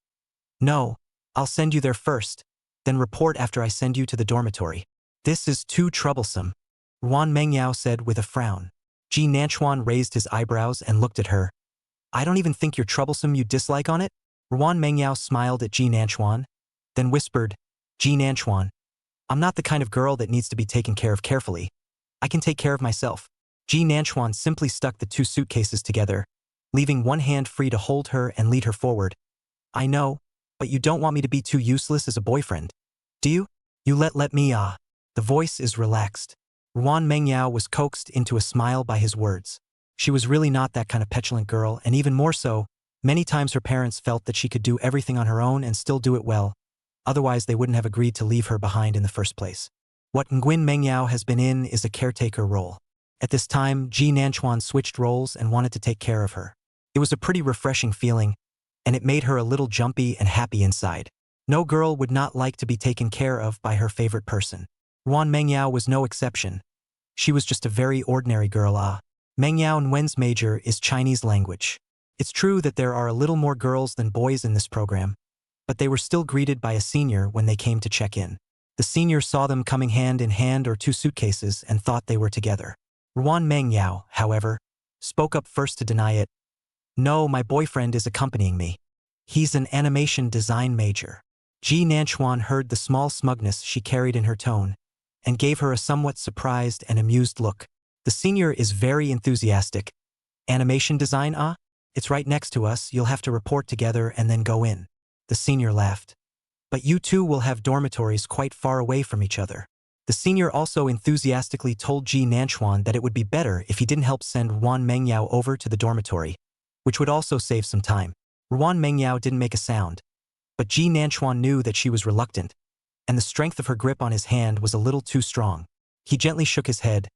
No, I'll send you there first. Then report after I send you to the dormitory. This is too troublesome, Ruan Mengyao said with a frown. Ji Nanchuan raised his eyebrows and looked at her. I don't even think you're troublesome, you dislike on it? Ruan Mengyao smiled at Ji Nanchuan, then whispered, Ji Nanchuan, I'm not the kind of girl that needs to be taken care of carefully. I can take care of myself. Ji Nanchuan simply stuck the two suitcases together, leaving one hand free to hold her and lead her forward. I know, but you don't want me to be too useless as a boyfriend, do you? You let me The voice is relaxed. Ruan Mengyao was coaxed into a smile by his words. She was really not that kind of petulant girl, and even more so, many times her parents felt that she could do everything on her own and still do it well. Otherwise, they wouldn't have agreed to leave her behind in the first place. What Nguyen Mengyao has been in is a caretaker role. At this time, Ji Nanchuan switched roles and wanted to take care of her. It was a pretty refreshing feeling, and it made her a little jumpy and happy inside. No girl would not like to be taken care of by her favorite person. Ruan Mengyao was no exception. She was just a very ordinary girl. Mengyao Nguyen's major is Chinese language. It's true that there are a little more girls than boys in this program, but they were still greeted by a senior when they came to check in. The senior saw them coming hand in hand or two suitcases and thought they were together. Ruan Mengyao, however, spoke up first to deny it. No, my boyfriend is accompanying me. He's an animation design major. Ji Nanchuan heard the small smugness she carried in her tone and gave her a somewhat surprised and amused look. The senior is very enthusiastic. Animation design, It's right next to us, you'll have to report together and then go in. The senior laughed. But you two will have dormitories quite far away from each other. The senior also enthusiastically told Ji Nanchuan that it would be better if he didn't help send Ruan Mengyao over to the dormitory, which would also save some time. Ruan Mengyao didn't make a sound, but Ji Nanchuan knew that she was reluctant, and the strength of her grip on his hand was a little too strong. He gently shook his head.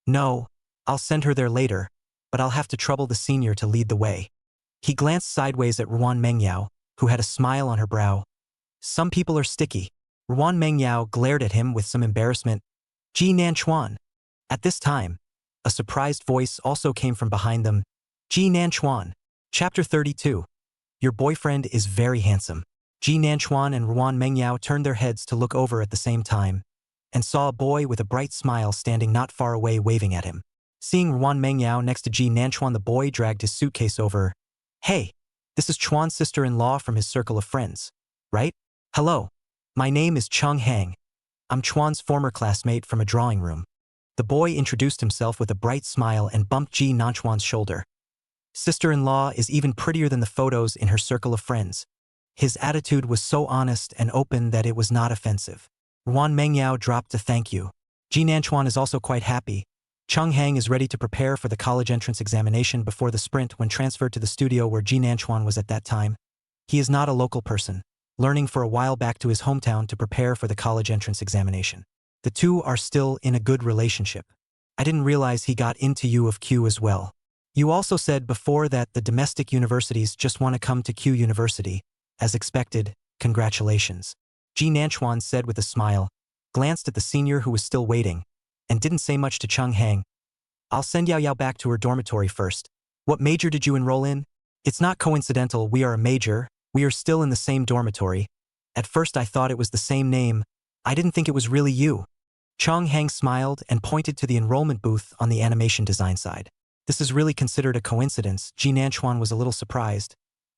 No, I'll send her there later, but I'll have to trouble the senior to lead the way. He glanced sideways at Ruan Mengyao, who had a smile on her brow. Some people are sticky. Ruan Mengyao glared at him with some embarrassment. Ji Nanchuan. At this time, a surprised voice also came from behind them. Ji Nanchuan. Chapter 32. Your boyfriend is very handsome. Ji Nanchuan and Ruan Mengyao turned their heads to look over at the same time, and saw a boy with a bright smile standing not far away waving at him. Seeing Ruan Mengyao next to Ji Nanchuan, the boy dragged his suitcase over. Hey, this is Chuan's sister-in-law from his circle of friends, right? Hello, my name is Chung Hang. I'm Chuan's former classmate from a drawing room. The boy introduced himself with a bright smile and bumped Ji Nanchuan's shoulder. Sister-in-law is even prettier than the photos in her circle of friends. His attitude was so honest and open that it was not offensive. Ruan Mengyao dropped a thank you. Ji Nanchuan is also quite happy. Chung Hang is ready to prepare for the college entrance examination before the sprint when transferred to the studio where Ji Nanchuan was at that time. He is not a local person, learning for a while back to his hometown to prepare for the college entrance examination. The two are still in a good relationship. I didn't realize he got into U of Q as well. You also said before that the domestic universities just want to come to Q University. As expected, congratulations. Ji Nanchuan said with a smile, glanced at the senior who was still waiting, and didn't say much to Chung Hang. I'll send Yao Yao back to her dormitory first. What major did you enroll in? It's not coincidental we are a major, we are still in the same dormitory. At first I thought it was the same name. I didn't think it was really you. Chung Hang smiled and pointed to the enrollment booth on the animation design side. This is really considered a coincidence. Ji Nanchuan was a little surprised.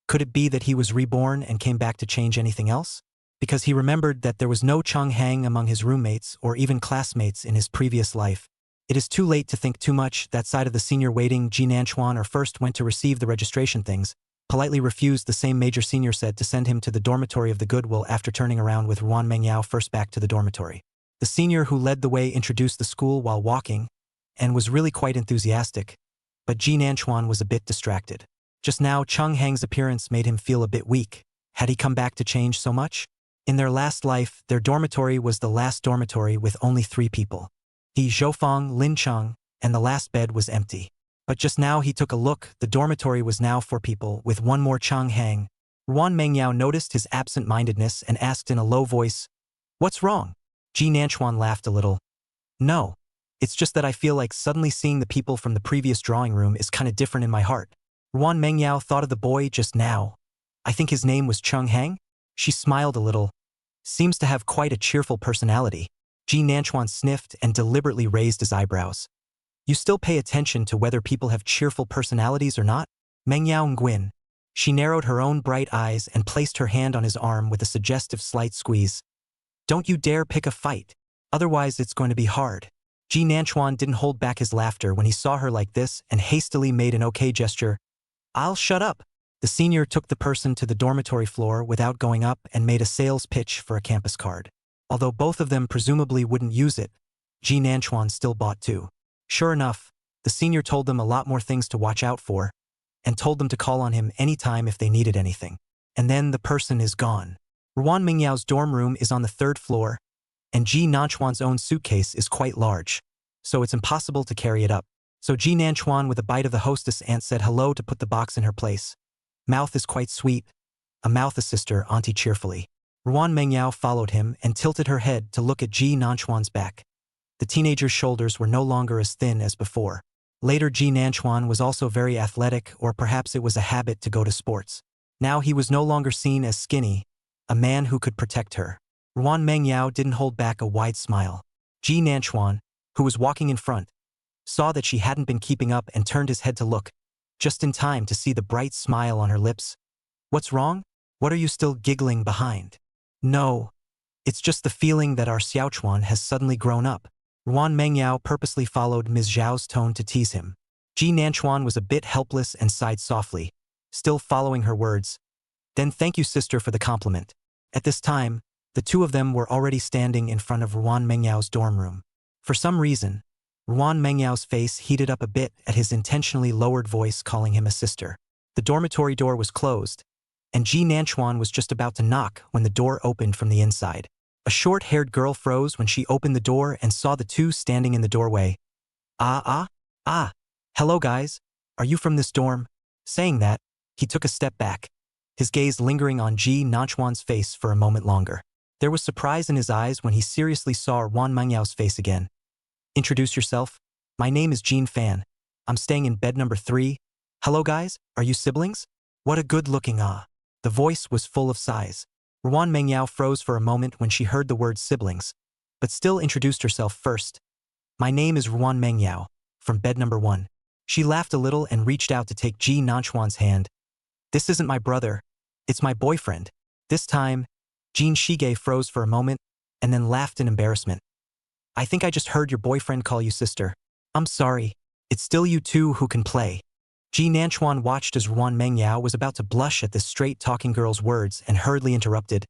Could it be that he was reborn and came back to change anything else? Because he remembered that there was no Chung Hang among his roommates or even classmates in his previous life. It is too late to think too much. That side of the senior waiting, Ji Nanchuan first went to receive the registration things, politely refused the same major senior said to send him to the dormitory of the Goodwill after turning around with Ruan Mengyao first back to the dormitory. The senior who led the way introduced the school while walking, and was really quite enthusiastic, but Ji Nanchuan was a bit distracted. Just now, Chung Hang's appearance made him feel a bit weak. Had he come back to change so much? In their last life, their dormitory was the last dormitory with only 3 people. He, Zhoufang, Lin Cheng, and the last bed was empty. But just now he took a look, the dormitory was now 4 people, with one more Chung Hang. Ruan Mengyao noticed his absent-mindedness and asked in a low voice, "What's wrong?" Ji Nanchuan laughed a little. "No. It's just that I feel like suddenly seeing the people from the previous drawing room is kinda different in my heart." Ruan Mengyao thought of the boy just now. I think his name was Chung Hang? She smiled a little. Seems to have quite a cheerful personality. Ji Nanchuan sniffed and deliberately raised his eyebrows. You still pay attention to whether people have cheerful personalities or not? Meng Yao Nguyen. She narrowed her own bright eyes and placed her hand on his arm with a suggestive slight squeeze. Don't you dare pick a fight. Otherwise it's going to be hard. Ji Nanchuan didn't hold back his laughter when he saw her like this and hastily made an okay gesture. I'll shut up. The senior took the person to the dormitory floor without going up and made a sales pitch for a campus card. Although both of them presumably wouldn't use it, Ji Nanchuan still bought two. Sure enough, the senior told them a lot more things to watch out for, and told them to call on him anytime if they needed anything. And then the person is gone. Ruan Mingyao's dorm room is on the 3rd floor, and Ji Nanchuan's own suitcase is quite large, so it's impossible to carry it up. So Ji Nanchuan with a bite of the hostess aunt said hello to put the box in her place. Mouth is quite sweet. A mouth sister, auntie cheerfully. Ruan Mengyao followed him and tilted her head to look at Ji Nanchuan's back. The teenager's shoulders were no longer as thin as before. Later Ji Nanchuan was also very athletic, or perhaps it was a habit to go to sports. Now he was no longer seen as skinny, a man who could protect her. Ruan Mengyao didn't hold back a wide smile. Ji Nanchuan, who was walking in front, saw that she hadn't been keeping up and turned his head to look, just in time to see the bright smile on her lips. What's wrong? What are you still giggling behind? No. It's just the feeling that our Xiaochuan has suddenly grown up. Ruan Mengyao purposely followed Ms. Zhao's tone to tease him. Ji Nanchuan was a bit helpless and sighed softly, still following her words. Then thank you, sister, for the compliment. At this time, the two of them were already standing in front of Ruan Mengyao's dorm room. For some reason, Ruan Mengyao's face heated up a bit at his intentionally lowered voice calling him a sister. The dormitory door was closed, and Ji Nanchuan was just about to knock when the door opened from the inside. A short-haired girl froze when she opened the door and saw the two standing in the doorway. Hello guys, are you from this dorm? Saying that, he took a step back, his gaze lingering on Ji Nanchuan's face for a moment longer. There was surprise in his eyes when he seriously saw Ruan Mengyao's face again. Introduce yourself. My name is Jean Fan. I'm staying in bed number 3. Hello guys, are you siblings? What a good-looking The voice was full of sighs. Ruan Mengyao froze for a moment when she heard the word siblings, but still introduced herself first. My name is Ruan Mengyao, from bed number 1. She laughed a little and reached out to take Ji Nanchuan's hand. This isn't my brother, it's my boyfriend. This time, Jean Shige froze for a moment and then laughed in embarrassment. I think I just heard your boyfriend call you sister. I'm sorry, it's still you two who can play. Ji Nanchuan watched as Ruan Mengyao was about to blush at this straight-talking girl's words and hurriedly interrupted.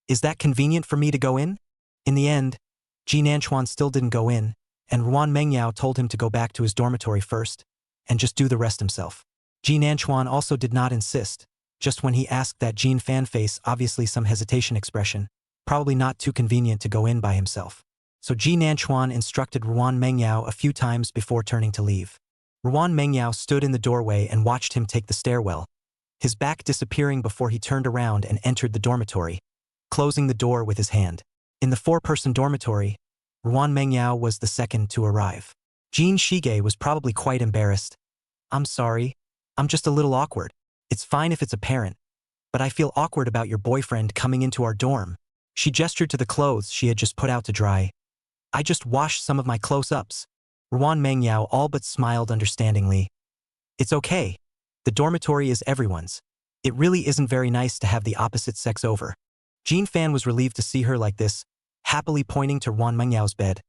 Is that convenient for me to go in? In the end, Ji Nanchuan still didn't go in, and Ruan Mengyao told him to go back to his dormitory first and just do the rest himself. Ji Nanchuan also did not insist, just when he asked that Jean Fan face obviously some hesitation expression, probably not too convenient to go in by himself. So Ji Nanchuan instructed Ruan Mengyao a few times before turning to leave. Ruan Mengyao stood in the doorway and watched him take the stairwell, his back disappearing before he turned around and entered the dormitory, closing the door with his hand. In the 4-person dormitory, Ruan Mengyao was the second to arrive. Jean Shige was probably quite embarrassed. I'm sorry, I'm just a little awkward. It's fine if it's apparent, but I feel awkward about your boyfriend coming into our dorm. She gestured to the clothes she had just put out to dry. I just washed some of my close-ups. Ruan Mengyao all but smiled understandingly. It's okay. The dormitory is everyone's. It really isn't very nice to have the opposite sex over. Jean Fan was relieved to see her like this, happily pointing to Ruan Mengyao's bed.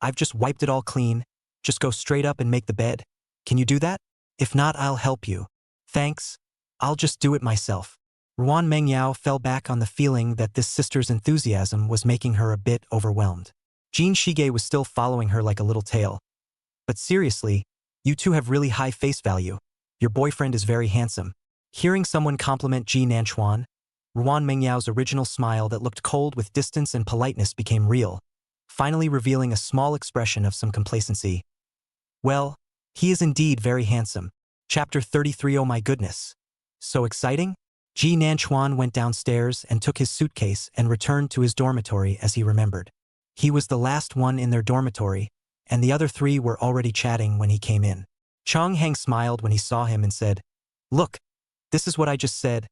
I've just wiped it all clean. Just go straight up and make the bed. Can you do that? If not, I'll help you. Thanks. I'll just do it myself. Ruan Mengyao fell back on the feeling that this sister's enthusiasm was making her a bit overwhelmed. Jean Shige was still following her like a little tail. But seriously, you two have really high face value. Your boyfriend is very handsome. Hearing someone compliment Ji Nanchuan, Ruan Mengyao's original smile that looked cold with distance and politeness became real, finally revealing a small expression of some complacency. Well, he is indeed very handsome. Chapter 33. Oh my goodness. So exciting? Ji Nanchuan went downstairs and took his suitcase and returned to his dormitory as he remembered. He was the last one in their dormitory, and the other 3 were already chatting when he came in. Chong Hang smiled when he saw him and said, Look, this is what I just said.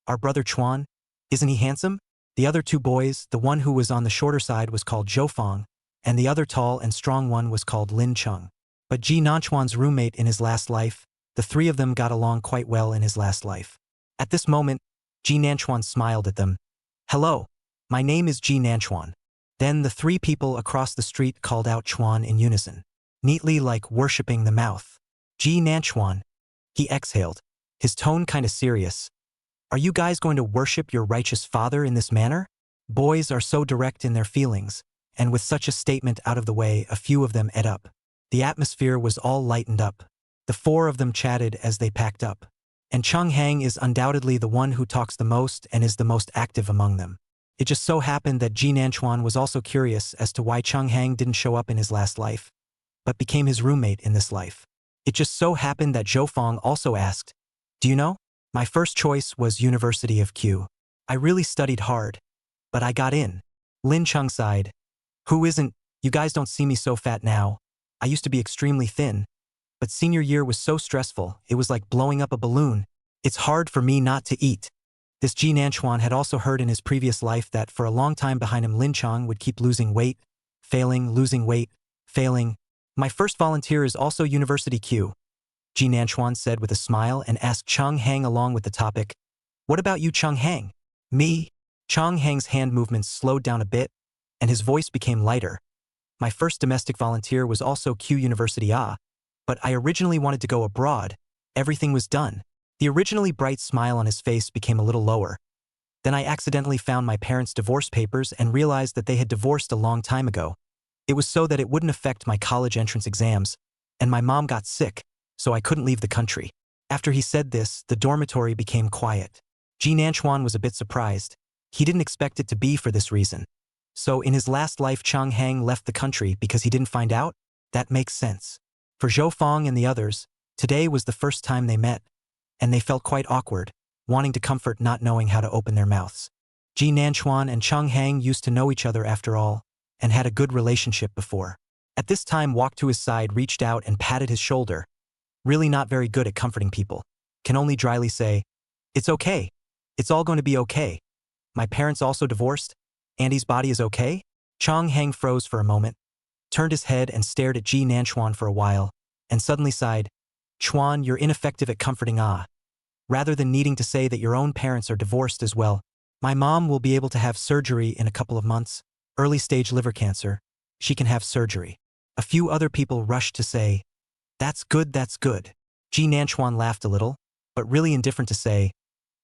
Our brother Chuan, isn't he handsome? The other two boys, the one who was on the shorter side was called Zhou Fang, and the other tall and strong one was called Lin Cheng. But Ji Nanchuan's roommate in his last life, the three of them got along quite well in his last life. At this moment, Ji Nanchuan smiled at them. "Hello, my name is Ji Nanchuan." Then the three people across the street called out Chuan in unison, neatly like worshipping the mouth. "Ji Nanchuan." He exhaled, his tone kinda serious. "Are you guys going to worship your righteous father in this manner?" Boys are so direct in their feelings, and with such a statement out of the way, a few of them ate up. The atmosphere was all lightened up. The four of them chatted as they packed up. And Cheng Hang is undoubtedly the one who talks the most and is the most active among them. It just so happened that Ji Nanchuan was also curious as to why Cheng Hang didn't show up in his last life, but became his roommate in this life. It just so happened that Zhou Fang also asked, "Do you know? My first choice was University of Q. I really studied hard, but I got in." Lin Cheng sighed. "Who isn't? You guys don't see me so fat now. I used to be extremely thin. But senior year was so stressful, it was like blowing up a balloon. It's hard for me not to eat." This Ji Nanchuan had also heard in his previous life that for a long time behind him Lin Cheng would keep losing weight, failing, losing weight, failing. "My first volunteer is also University Q," Ji Nanchuan said with a smile and asked Cheng Hang along with the topic, "What about you, Cheng Hang?" "Me?" Cheng Hang's hand movements slowed down a bit, and his voice became lighter. "My first domestic volunteer was also Q University A, but I originally wanted to go abroad. Everything was done." The originally bright smile on his face became a little lower. "Then I accidentally found my parents' divorce papers and realized that they had divorced a long time ago. It was so that it wouldn't affect my college entrance exams, and my mom got sick, so I couldn't leave the country." After he said this, the dormitory became quiet. Ji Nanchuan was a bit surprised. He didn't expect it to be for this reason. So in his last life Cheng Hang left the country because he didn't find out? That makes sense. For Zhou Fang and the others, today was the first time they met, and they felt quite awkward, wanting to comfort not knowing how to open their mouths. Ji Nanchuan and Cheng Hang used to know each other after all, and had a good relationship before. At this time walked to his side, reached out and patted his shoulder. Really not very good at comforting people. Can only dryly say, "It's okay. It's all going to be okay. My parents also divorced. Andy's body is okay?" Cheng Hang froze for a moment, turned his head and stared at Ji Nanchuan for a while, and suddenly sighed, "Chuan, you're ineffective at comforting rather than needing to say that your own parents are divorced as well. My mom will be able to have surgery in a couple of months. Early stage liver cancer. She can have surgery." A few other people rushed to say, "That's good, that's good." Ji Nanchuan laughed a little, but really indifferent to say,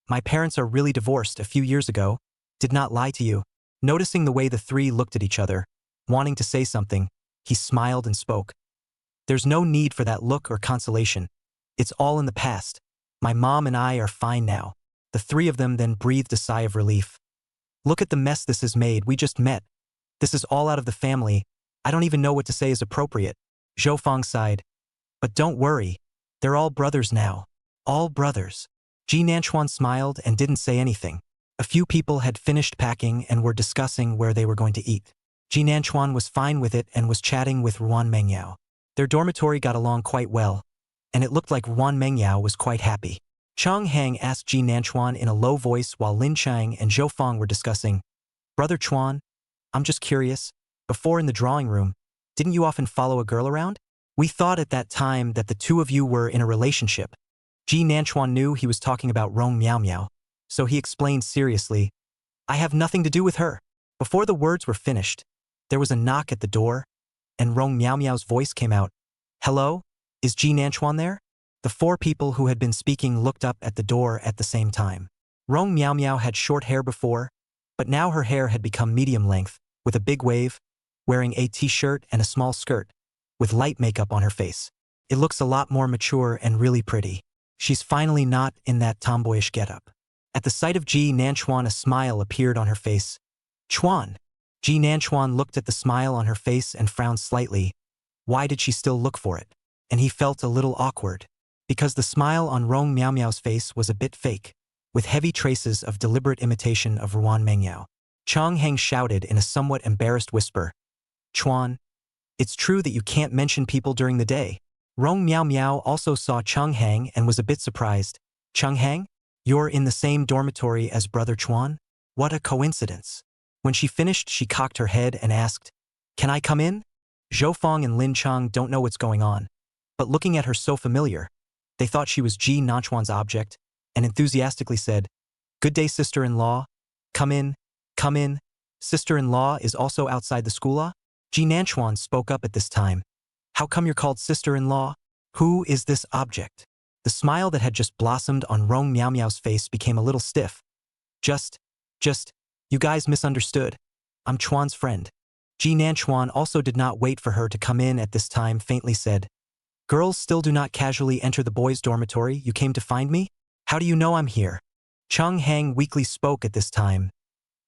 "My parents are really divorced a few years ago. Did not lie to you." Noticing the way the three looked at each other, wanting to say something, he smiled and spoke. "There's no need for that look or consolation. It's all in the past. My mom and I are fine now." The three of them then breathed a sigh of relief. "Look at the mess this has made. We just met. This is all out of the family. I don't even know what to say is appropriate." Zhou Fang sighed. "But don't worry. They're all brothers now. All brothers." Ji Nanchuan smiled and didn't say anything. A few people had finished packing and were discussing where they were going to eat. Ji Nanchuan was fine with it and was chatting with Ruan Mengyao. Their dormitory got along quite well, and it looked like Ruan Mengyao was quite happy. Cheng Hang asked Ji Nanchuan in a low voice while Lin Cheng and Zhou Fang were discussing, "Brother Chuan, I'm just curious, before in the drawing room, didn't you often follow a girl around? We thought at that time that the two of you were in a relationship." Ji Nanchuan knew he was talking about Rong Miao Miao, so he explained seriously, "I have nothing to do with her." Before the words were finished, there was a knock at the door, and Rong Miao Miao's voice came out. "Hello? Is Ji Nanchuan there?" The four people who had been speaking looked up at the door at the same time. Rong Miao Miao had short hair before, but now her hair had become medium length, with a big wave, wearing a t-shirt and a small skirt, with light makeup on her face. It looks a lot more mature and really pretty. She's finally not in that tomboyish getup. At the sight of Ji Nanchuan, a smile appeared on her face. "Chuan." Ji Nanchuan looked at the smile on her face and frowned slightly. Why did she still look for it? And he felt a little awkward, because the smile on Rong Miao Miao's face was a bit fake, with heavy traces of deliberate imitation of Ruan Mengyao. Cheng Hang shouted in a somewhat embarrassed whisper, "Chuan, it's true that you can't mention people during the day." Rong Miao Miao also saw Cheng Hang and was a bit surprised. "Cheng Hang? You're in the same dormitory as Brother Chuan?" What a coincidence. When she finished, she cocked her head and asked, "Can I come in?" Zhou Fong and Lin Cheng don't know what's going on, but looking at her so familiar, they thought she was Ji Nanchuan's object and enthusiastically said, "Good day, sister-in-law. Come in, come in. Sister-in-law is also outside the school?" Ji Nanchuan spoke up at this time. "How come you're called sister-in-law? Who is this object?" The smile that had just blossomed on Rong Miao Miao's face became a little stiff. Just, you guys misunderstood. I'm Chuan's friend." Ji Nanchuan also did not wait for her to come in at this time, faintly said, "Girls still do not casually enter the boys' dormitory. You came to find me? How do you know I'm here?" Cheng Hang weakly spoke at this time.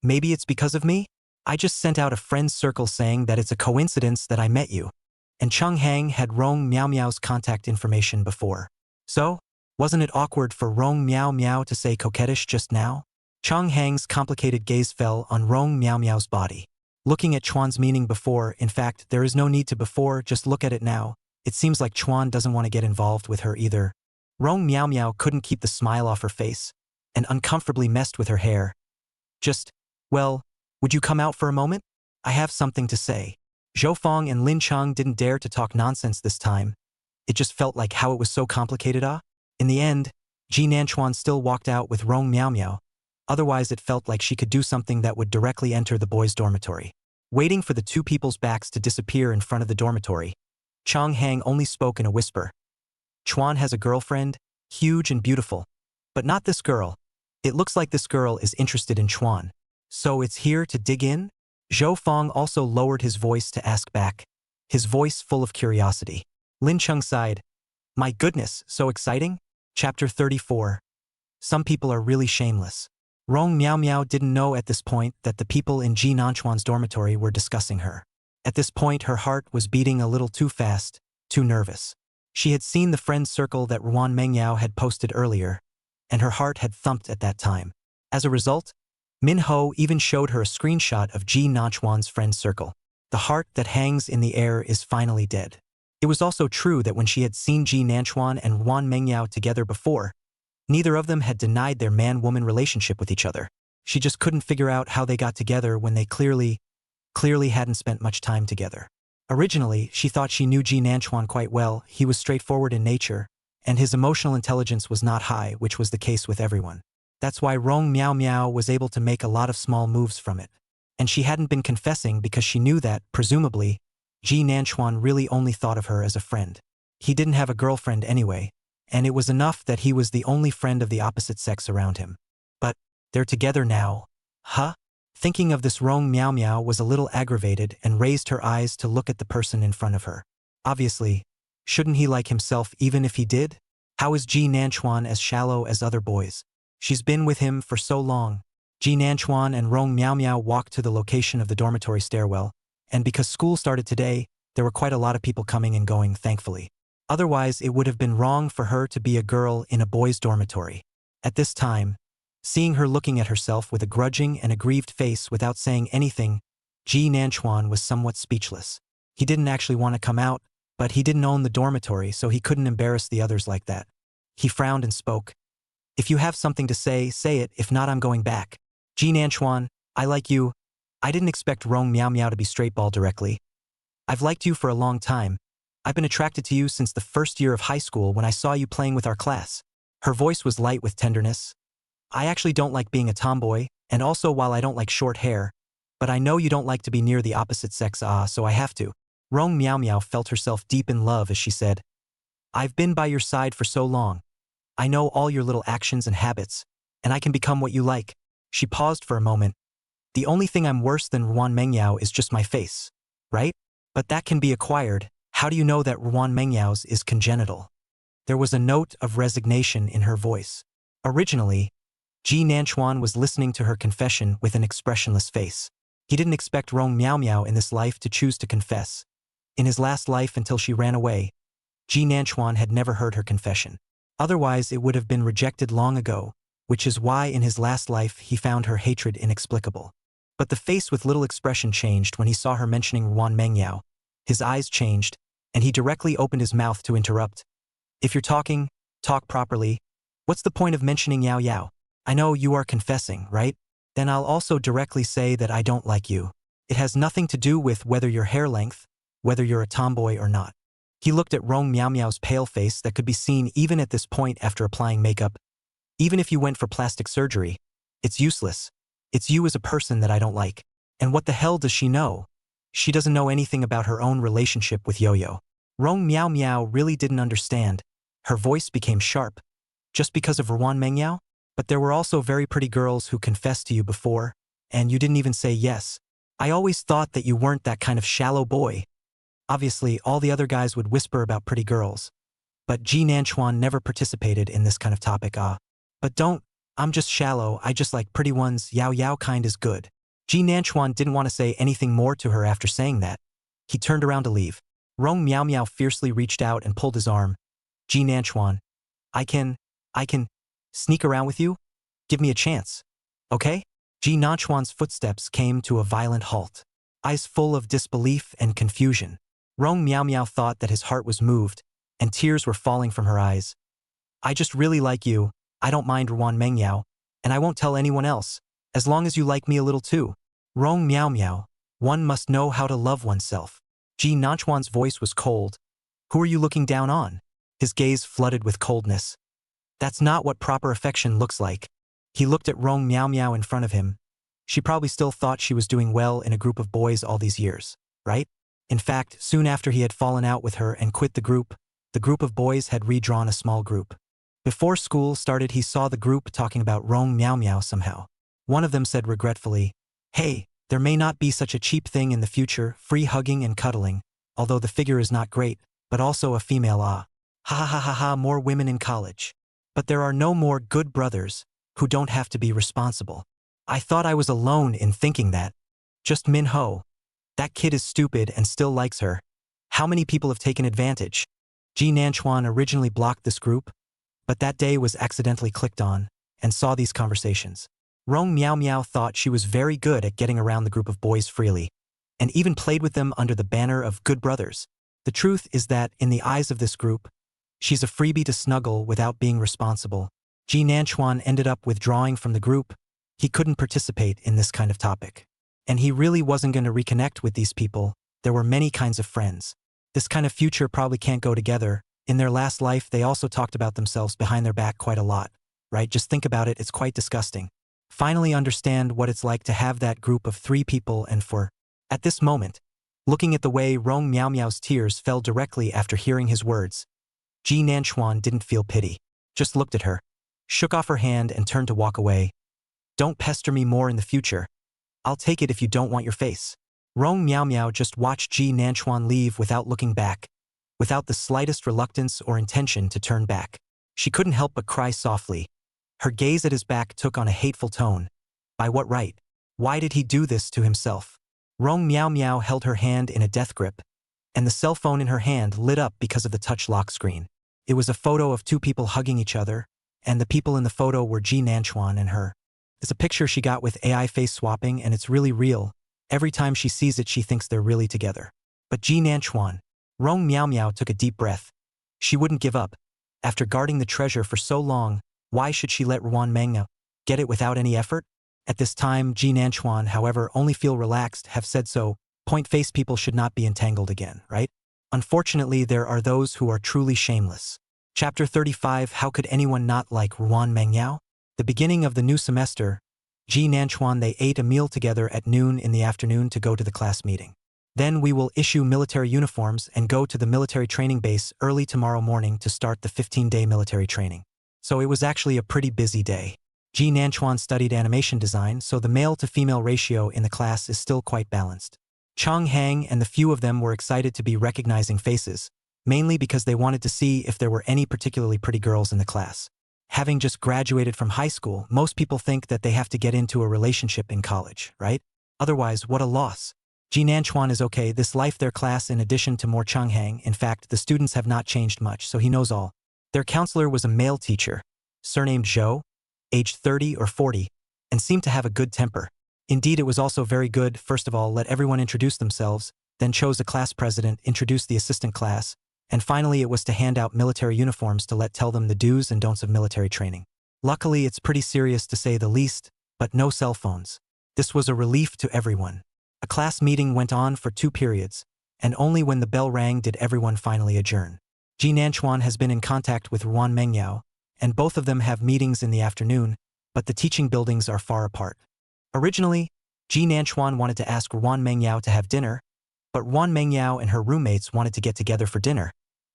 "Maybe it's because of me? I just sent out a friend's circle saying that it's a coincidence that I met you." And Cheng Hang had Rong Miao Miao's contact information before. So, wasn't it awkward for Rong Miao Miao to say coquettish just now? Cheng Hang's complicated gaze fell on Rong Miao Miao's body. Looking at Chuan's meaning before, in fact, there is no need to before, just look at it now. It seems like Chuan doesn't want to get involved with her either. Rong Miao Miao couldn't keep the smile off her face, and uncomfortably messed with her hair. Well, would you come out for a moment? I have something to say." Zhou Fong and Lin Cheng didn't dare to talk nonsense this time. It just felt like how it was so complicated. In the end, Ji Nanchuan still walked out with Rong Miao Miao. Otherwise, it felt like she could do something that would directly enter the boys' dormitory. Waiting for the two people's backs to disappear in front of the dormitory, Cheng Hang only spoke in a whisper. "Chuan has a girlfriend, huge and beautiful. But not this girl. It looks like this girl is interested in Chuan. So it's here to dig in?" Zhou Fong also lowered his voice to ask back, his voice full of curiosity. Lin Cheng sighed. "My goodness, so exciting?" Chapter 34. Some people are really shameless. Rong Miao Miao didn't know at this point that the people in Ji Nanchuan's dormitory were discussing her. At this point, her heart was beating a little too fast, too nervous. She had seen the friend circle that Ruan Mengyao had posted earlier, and her heart had thumped at that time. As a result, Min Ho even showed her a screenshot of Ji Nanchuan's friend circle. The heart that hangs in the air is finally dead. It was also true that when she had seen Ji Nanchuan and Ruan Mengyao together before, neither of them had denied their man-woman relationship with each other. She just couldn't figure out how they got together when they clearly hadn't spent much time together. Originally, she thought she knew Ji Nanchuan quite well. He was straightforward in nature, and his emotional intelligence was not high, which was the case with everyone. That's why Rong Miao Miao was able to make a lot of small moves from it. And she hadn't been confessing because she knew that, presumably, Ji Nanchuan really only thought of her as a friend. He didn't have a girlfriend anyway, and it was enough that he was the only friend of the opposite sex around him. But they're together now. Huh? Thinking of this, Rong Miao Miao was a little aggravated and raised her eyes to look at the person in front of her. Obviously, shouldn't he like himself even if he did? How is Ji Nanchuan as shallow as other boys? She's been with him for so long. Ji Nanchuan and Rong Miao Miao walked to the location of the dormitory stairwell, and because school started today, there were quite a lot of people coming and going, thankfully. Otherwise, it would have been wrong for her to be a girl in a boys' dormitory. At this time, seeing her looking at herself with a grudging and aggrieved face without saying anything, Ji Nanchuan was somewhat speechless. He didn't actually want to come out, but he didn't own the dormitory, so he couldn't embarrass the others like that. He frowned and spoke. "If you have something to say, say it. If not, I'm going back." "Ji Nanchuan, I like you." "I didn't expect Rong Miao Miao to be straightball directly. I've liked you for a long time. I've been attracted to you since the first year of high school when I saw you playing with our class." Her voice was light with tenderness. "I actually don't like being a tomboy, and also while I don't like short hair, but I know you don't like to be near the opposite sex, so I have to." Rong Miao Miao felt herself deep in love as she said, "I've been by your side for so long. I know all your little actions and habits, and I can become what you like." She paused for a moment. "The only thing I'm worse than Ruan Mengyao is just my face, right? But that can be acquired. How do you know that Ruan Mengyao's is congenital?" There was a note of resignation in her voice. Originally, Ji Nanchuan was listening to her confession with an expressionless face. He didn't expect Rong Miao Miao in this life to choose to confess. In his last life until she ran away, Ji Nanchuan had never heard her confession. Otherwise, it would have been rejected long ago, which is why in his last life he found her hatred inexplicable. But the face with little expression changed when he saw her mentioning Ruan Mengyao. His eyes changed, and he directly opened his mouth to interrupt. "If you're talking, talk properly. What's the point of mentioning Yao Yao? I know you are confessing, right? then I'll also directly say that I don't like you. It has nothing to do with whether your hair length, whether you're a tomboy or not. He looked at Rong Miao Miao's pale face that could be seen even at this point after applying makeup. Even if you went for plastic surgery, it's useless. It's you as a person that I don't like. And what the hell does she know? She doesn't know anything about her own relationship with Yo-Yo. Rong Miao Miao really didn't understand. Her voice became sharp. Just because of Reborn Mengyao? But there were also very pretty girls who confessed to you before, and you didn't even say yes. I always thought that you weren't that kind of shallow boy. Obviously, all the other guys would whisper about pretty girls. But Ji Nanchuan never participated in this kind of topic. But don't, I'm just shallow, I just like pretty ones, Yao Yao kind is good. Ji Nanchuan didn't want to say anything more to her after saying that. He turned around to leave. Rong Miao Miao fiercely reached out and pulled his arm. Ji Nanchuan, I can sneak around with you? Give me a chance. Okay? Ji Nanchuan's footsteps came to a violent halt. Eyes full of disbelief and confusion. Rong Miao Miao thought that his heart was moved, and tears were falling from her eyes. I just really like you, I don't mind Reborn Mengyao, and I won't tell anyone else, as long as you like me a little too. Rong Miao Miao, one must know how to love oneself. Ji Nanchuan's voice was cold. Who are you looking down on? His gaze flooded with coldness. That's not what proper affection looks like. He looked at Rong Miao Miao in front of him. She probably still thought she was doing well in a group of boys all these years, right? In fact, soon after he had fallen out with her and quit the group of boys had redrawn a small group. Before school started, he saw the group talking about Rong Miao Miao somehow. One of them said regretfully, "Hey, there may not be such a cheap thing in the future, free hugging and cuddling, although the figure is not great, but also a female Ha ha ha ha ha, more women in college. But there are no more good brothers who don't have to be responsible." I thought I was alone in thinking that. Just Min Ho. That kid is stupid and still likes her. How many people have taken advantage? Ji Nanchuan originally blocked this group, but that day was accidentally clicked on and saw these conversations. Rong Miao Miao thought she was very good at getting around the group of boys freely, and even played with them under the banner of good brothers. The truth is that, in the eyes of this group, she's a freebie to snuggle without being responsible. Ji Nanchuan ended up withdrawing from the group. He couldn't participate in this kind of topic. And he really wasn't going to reconnect with these people. There were many kinds of friends. This kind of future probably can't go together. In their last life, they also talked about themselves behind their back quite a lot, right? Just think about it, it's quite disgusting. Finally understand what it's like to have that group of 3 people and for, at this moment, looking at the way Rong Miao Miao's tears fell directly after hearing his words, Ji Nanchuan didn't feel pity, just looked at her, shook off her hand and turned to walk away. Don't pester me more in the future. I'll take it if you don't want your face. Rong Miao Miao just watched Ji Nanchuan leave without looking back, without the slightest reluctance or intention to turn back. She couldn't help but cry softly. Her gaze at his back took on a hateful tone. By what right? Why did he do this to himself? Rong Miao Miao held her hand in a death grip, and the cell phone in her hand lit up because of the touch lock screen. It was a photo of 2 people hugging each other, and the people in the photo were Ji Nanchuan and her. It's a picture she got with AI face swapping, and it's really real. Every time she sees it, she thinks they're really together. But Ji Nanchuan, Rong Miao Miao took a deep breath. She wouldn't give up. After guarding the treasure for so long, why should she let Reborn Mengyao get it without any effort? At this time, Ji Nanchuan, however, only feel relaxed, have said so. Point-faced people should not be entangled again, right? Unfortunately, there are those who are truly shameless. Chapter 35, How could anyone not like Reborn Mengyao? The beginning of the new semester, Ji Nanchuan they ate a meal together at noon in the afternoon to go to the class meeting. Then we will issue military uniforms and go to the military training base early tomorrow morning to start the 15-day military training. So it was actually a pretty busy day. Ji Nanchuan studied animation design, so the male-to-female ratio in the class is still quite balanced. Chang Hang and the few of them were excited to be recognizing faces, mainly because they wanted to see if there were any particularly pretty girls in the class. Having just graduated from high school, most people think that they have to get into a relationship in college, right? Otherwise, what a loss. Ji Nanchuan is okay, this life their class in addition to more Changhang. In fact, the students have not changed much, so he knows all. Their counselor was a male teacher, surnamed Zhou, aged 30 or 40, and seemed to have a good temper. Indeed, it was also very good. First of all, let everyone introduce themselves, then chose a class president, introduced the assistant class, and finally it was to hand out military uniforms to tell them the do's and don'ts of military training. Luckily, it's pretty serious to say the least. but no cell phones. This was a relief to everyone. A class meeting went on for 2 periods, and only when the bell rang did everyone finally adjourn. Ji Nanchuan has been in contact with Ruan Mengyao, and both of them have meetings in the afternoon, but the teaching buildings are far apart. Originally, Ji Nanchuan wanted to ask Ruan Mengyao to have dinner, but Ruan Mengyao and her roommates wanted to get together for dinner,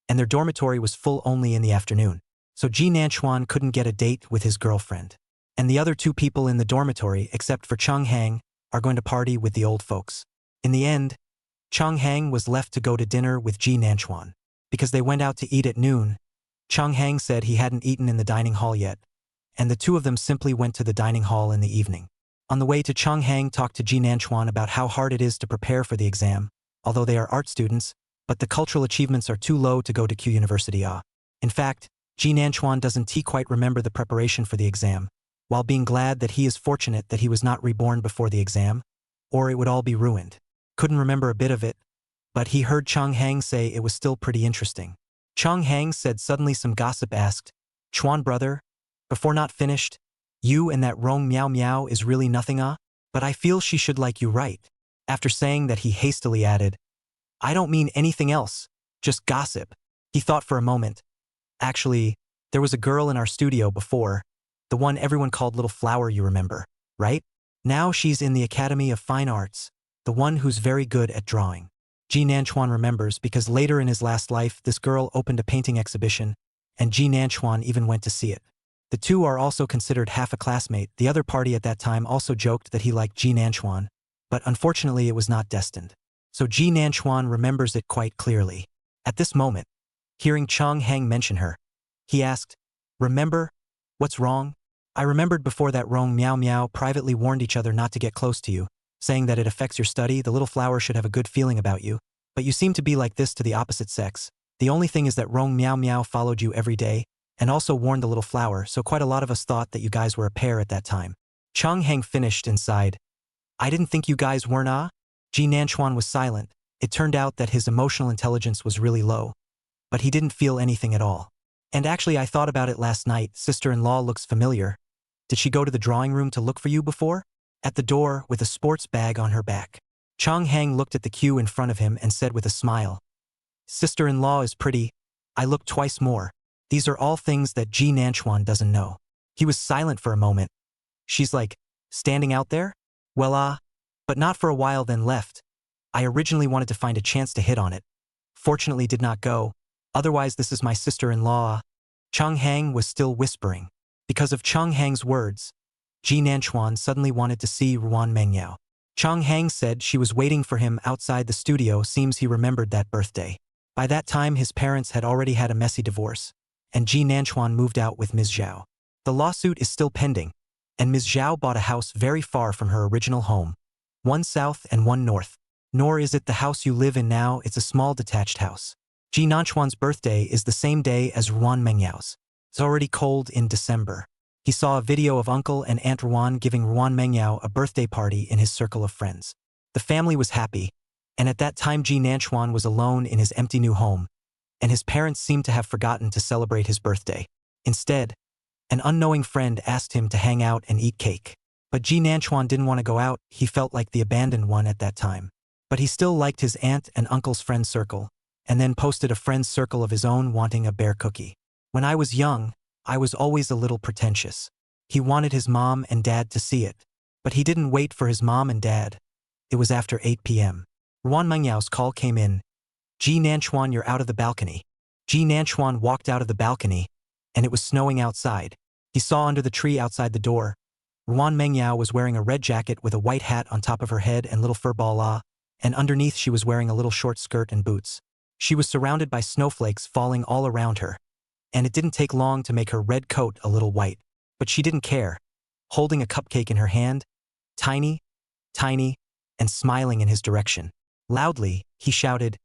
and their dormitory was full only in the afternoon, so Ji Nanchuan couldn't get a date with his girlfriend. And the other 2 people in the dormitory, except for Cheng Hang, are going to party with the old folks. In the end, Cheng Hang was left to go to dinner with Ji Nanchuan. Because they went out to eat at noon, Cheng Hang said he hadn't eaten in the dining hall yet, and the 2 of them simply went to the dining hall in the evening. On the way to Cheng Hang talked to Ji Nanchuan about how hard it is to prepare for the exam, although they are art students, but the cultural achievements are too low to go to Q University. In fact, Ji Nanchuan doesn't quite remember the preparation for the exam, while being glad that he is fortunate that he was not reborn before the exam, or it would all be ruined. Couldn't remember a bit of it, but he heard Cheng Hang say it was still pretty interesting. Cheng Hang said suddenly some gossip asked, "Chuan brother, before not finished, you and that Rong Miao Miao is really nothing but I feel she should like you right." After saying that he hastily added, "I don't mean anything else, just gossip." He thought for a moment. Actually, there was a girl in our studio before, the one everyone called Little Flower, you remember, right? Now she's in the Academy of Fine Arts, the one who's very good at drawing. Ji Nanchuan remembers because later in his last life this girl opened a painting exhibition, and Ji Nanchuan even went to see it. The 2 are also considered half a classmate. The other party at that time also joked that he liked Ji Nanchuan, but unfortunately it was not destined. So Ji Nanchuan remembers it quite clearly. At this moment, hearing Cheng Hang mention her, he asked, "Remember? What's wrong?" "I remembered before that Rong Miao Miao privately warned each other not to get close to you, saying that it affects your study. The little flower should have a good feeling about you, but you seem to be like this to the opposite sex. The only thing is that Rong Miao Miao followed you every day, and also warned the little flower, so quite a lot of us thought that you guys were a pair at that time." Cheng Hang finished and sighed. "I didn't think you guys weren't." Ji Nanchuan was silent. It turned out that his emotional intelligence was really low, but he didn't feel anything at all. "And actually I thought about it last night. Sister-in-law looks familiar. Did she go to the drawing room to look for you before?" At the door, with a sports bag on her back. Cheng Hang looked at the queue in front of him and said with a smile, "Sister-in-law is pretty. I looked twice more." These are all things that Ji Nanchuan doesn't know. He was silent for a moment. "She's like, standing out there? Well, but not for a while, then left. I originally wanted to find a chance to hit on it. Fortunately did not go. Otherwise this is my sister-in-law." Cheng Hang was still whispering. Because of Cheng Hang's words, Ji Nanchuan suddenly wanted to see Ruan Mengyao. Cheng Hang said she was waiting for him outside the studio. Seems he remembered that birthday. By that time his parents had already had a messy divorce, and Ji Nanchuan moved out with Ms. Zhao. The lawsuit is still pending, and Ms. Zhao bought a house very far from her original home, one south and one north. Nor is it the house you live in now, it's a small detached house. Ji Nanchuan's birthday is the same day as Ruan Mengyao's. It's already cold in December. He saw a video of Uncle and Aunt Ruan giving Ruan Mengyao a birthday party in his circle of friends. The family was happy, and at that time Ji Nanchuan was alone in his empty new home, and his parents seemed to have forgotten to celebrate his birthday. Instead, an unknowing friend asked him to hang out and eat cake. But Ji Nanchuan didn't want to go out. He felt like the abandoned one at that time. But he still liked his aunt and uncle's friend circle, and then posted a friend's circle of his own wanting a bear cookie. "When I was young, I was always a little pretentious." He wanted his mom and dad to see it, but he didn't wait for his mom and dad. It was after 8 p.m. Ruan Mengyao's call came in. "Ji Nanchuan, you're out of the balcony." Ji Nanchuan walked out of the balcony, and it was snowing outside. He saw under the tree outside the door, Ruan Mengyao was wearing a red jacket with a white hat on top of her head and little fur ball, and underneath she was wearing a little short skirt and boots. She was surrounded by snowflakes falling all around her, and it didn't take long to make her red coat a little white. But she didn't care. Holding a cupcake in her hand, tiny, tiny, and smiling in his direction. Loudly, he shouted,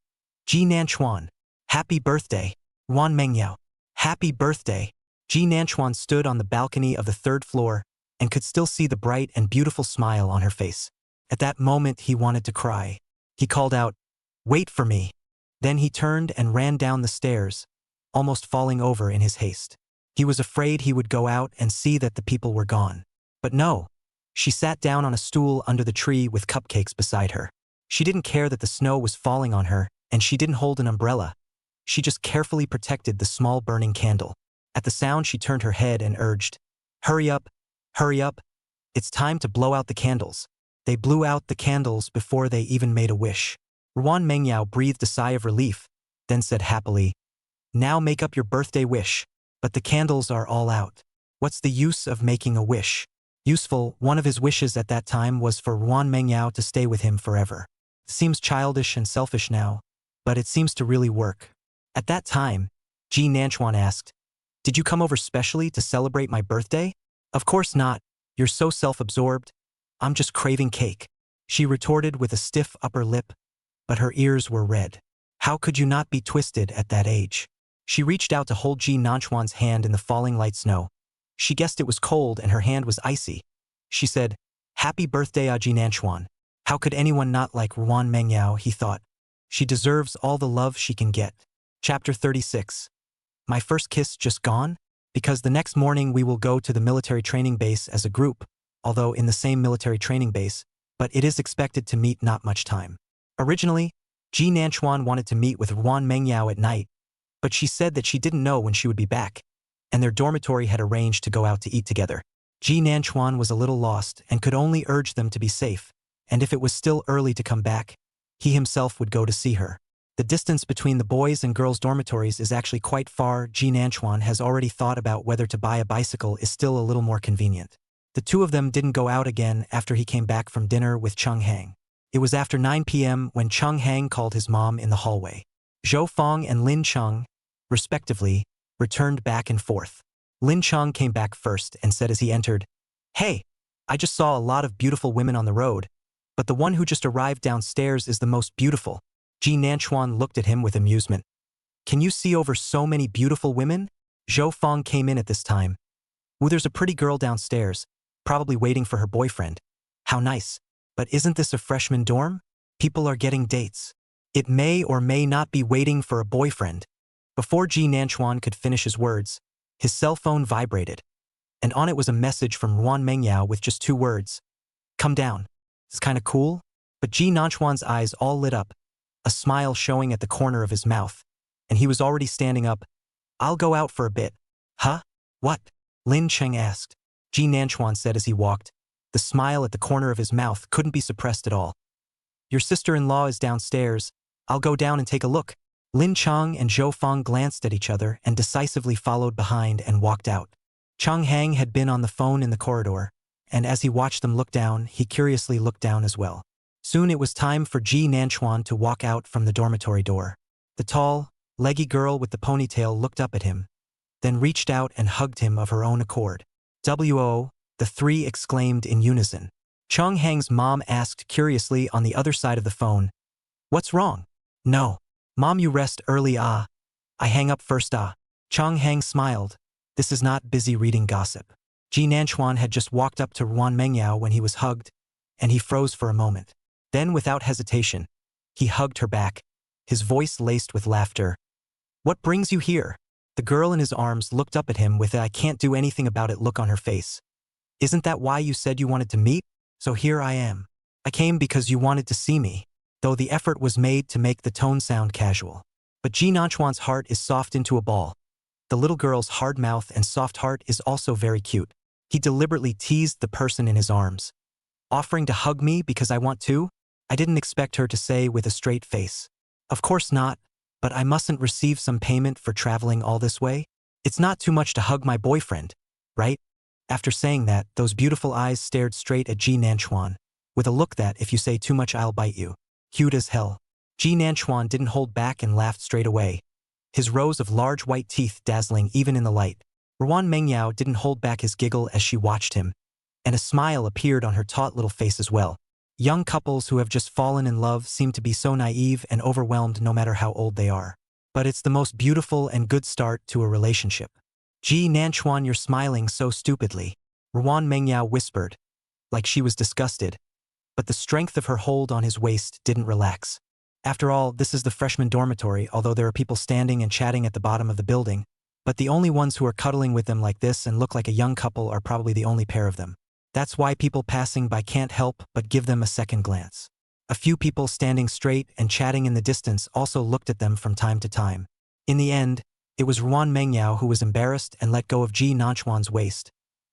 "Ji Nanchuan, happy birthday, Ruan Mengyao, happy birthday." Ji Nanchuan stood on the balcony of the 3rd floor and could still see the bright and beautiful smile on her face. At that moment he wanted to cry. He called out, "Wait for me." Then he turned and ran down the stairs, almost falling over in his haste. He was afraid he would go out and see that the people were gone. But no, She sat down on a stool under the tree with cupcakes beside her. She didn't care that the snow was falling on her, and she didn't hold an umbrella. She just carefully protected the small burning candle. At the sound, she turned her head and urged, "Hurry up, hurry up. It's time to blow out the candles." They blew out the candles before they even made a wish. Ruan Mengyao breathed a sigh of relief, then said happily, "Now make up your birthday wish." But the candles are all out. What's the use of making a wish? Useful, one of his wishes at that time was for Ruan Mengyao to stay with him forever. It seems childish and selfish now, but it seems to really work. At that time, Ji Nanchuan asked, "Did you come over specially to celebrate my birthday?" "Of course not. You're so self-absorbed. I'm just craving cake," she retorted with a stiff upper lip, but her ears were red. How could you not be twisted at that age? She reached out to hold Ji Nanchuan's hand in the falling light snow. She guessed it was cold and her hand was icy. She said, "Happy birthday, Ji Nanchuan." How could anyone not like Ruan Mengyao, he thought. She deserves all the love she can get. Chapter 36. My first kiss just gone? Because the next morning we will go to the military training base as a group, although in the same military training base, but it is expected to meet not much time. Originally, Ji Nanchuan wanted to meet with Ruan Mengyao at night, but she said that she didn't know when she would be back, and their dormitory had arranged to go out to eat together. Ji Nanchuan was a little lost and could only urge them to be safe, and if it was still early to come back, he himself would go to see her. The distance between the boys' and girls' dormitories is actually quite far. Ji Nanchuan has already thought about whether to buy a bicycle is still a little more convenient. The two of them didn't go out again after he came back from dinner with Chung Hang. It was after 9 p.m. when Chung Hang called his mom in the hallway. Zhou Feng and Lin Chung, respectively, returned back and forth. Lin Chung came back first and said as he entered, "Hey, I just saw a lot of beautiful women on the road, but the one who just arrived downstairs is the most beautiful." Ji Nanchuan looked at him with amusement. "Can you see over so many beautiful women?" Zhou Feng came in at this time. "Ooh, there's a pretty girl downstairs, probably waiting for her boyfriend. How nice. But isn't this a freshman dorm? People are getting dates. It may or may not be waiting for a boyfriend." Before Ji Nanchuan could finish his words, his cell phone vibrated, and on it was a message from Ruan Mengyao with just 2 words. "Come down. It's kinda cool." But Ji Nanchuan's eyes all lit up, a smile showing at the corner of his mouth, and he was already standing up. "I'll go out for a bit." "Huh? What?" Lin Cheng asked. Ji Nanchuan said as he walked. The smile at the corner of his mouth couldn't be suppressed at all. "Your sister-in-law is downstairs. I'll go down and take a look." Lin Cheng and Zhou Feng glanced at each other and decisively followed behind and walked out. Chung Hang had been on the phone in the corridor, and as he watched them look down, he curiously looked down as well. Soon it was time for Ji Nanchuan to walk out from the dormitory door. The tall, leggy girl with the ponytail looked up at him, then reached out and hugged him of her own accord. "W.O., the 3 exclaimed in unison. Chung Hang's mom asked curiously on the other side of the phone, "What's wrong?" "No. Mom, you rest early. I hang up first. Chung Hang smiled. This is not busy reading gossip. Ji Nanchuan had just walked up to Ruan Mengyao when he was hugged, and he froze for a moment. Then, without hesitation, he hugged her back, his voice laced with laughter. "What brings you here?" The girl in his arms looked up at him with a "I can't do anything about it" look on her face. "Isn't that why you said you wanted to meet? So here I am. I came because you wanted to see me," though the effort was made to make the tone sound casual. But Ji Nanchuan's heart is soft into a ball. The little girl's hard mouth and soft heart is also very cute. He deliberately teased the person in his arms. "Offering to hug me because I want to?" I didn't expect her to say with a straight face. "Of course not, but I mustn't receive some payment for traveling all this way? It's not too much to hug my boyfriend, right?" After saying that, those beautiful eyes stared straight at Ji Nanchuan, with a look that, if you say too much I'll bite you. Cute as hell. Ji Nanchuan didn't hold back and laughed straight away, his rows of large white teeth dazzling even in the light. Ruan Mengyao didn't hold back his giggle as she watched him, and a smile appeared on her taut little face as well. Young couples who have just fallen in love seem to be so naive and overwhelmed no matter how old they are. But it's the most beautiful and good start to a relationship. "Ji Nanchuan, you're smiling so stupidly," Ruan Mengyao whispered, like she was disgusted, but the strength of her hold on his waist didn't relax. After all, this is the freshman dormitory, although there are people standing and chatting at the bottom of the building, but the only ones who are cuddling with them like this and look like a young couple are probably the only pair of them. That's why people passing by can't help but give them a second glance. A few people standing straight and chatting in the distance also looked at them from time to time. In the end, it was Ruan Mengyao who was embarrassed and let go of Ji Nanchuan's waist.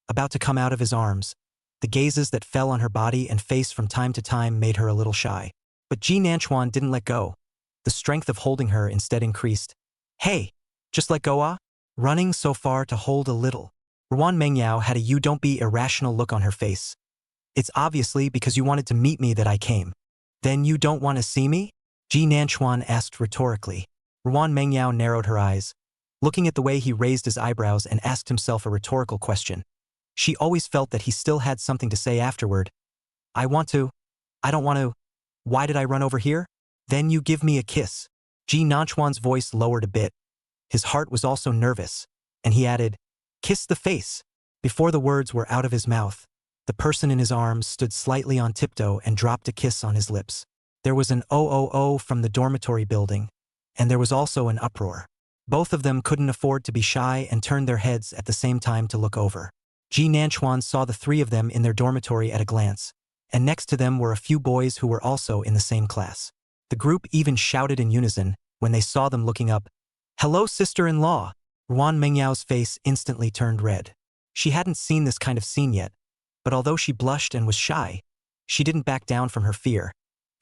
About to come out of his arms, the gazes that fell on her body and face from time to time made her a little shy. But Ji Nanchuan didn't let go. The strength of holding her instead increased. Hey, just let go, ah? Running so far to hold a little. Ruan Mengyao had a you don't be irrational look on her face. It's obviously because you wanted to meet me that I came. Then you don't want to see me? Ji Nanchuan asked rhetorically. Ruan Mengyao narrowed her eyes, looking at the way he raised his eyebrows and asked himself a rhetorical question. She always felt that he still had something to say afterward. I want to. I don't want to. Why did I run over here? Then you give me a kiss. Ji Nanchuan's voice lowered a bit. His heart was also nervous, and he added, kiss the face. Before the words were out of his mouth, the person in his arms stood slightly on tiptoe and dropped a kiss on his lips. There was an oh from the dormitory building, and there was also an uproar. Both of them couldn't afford to be shy and turned their heads at the same time to look over. Ji Nanchuan saw the three of them in their dormitory at a glance, and next to them were a few boys who were also in the same class. The group even shouted in unison when they saw them looking up, "Hello, sister-in-law!" Ruan Mengyao's face instantly turned red. She hadn't seen this kind of scene yet, but although she blushed and was shy, she didn't back down from her fear.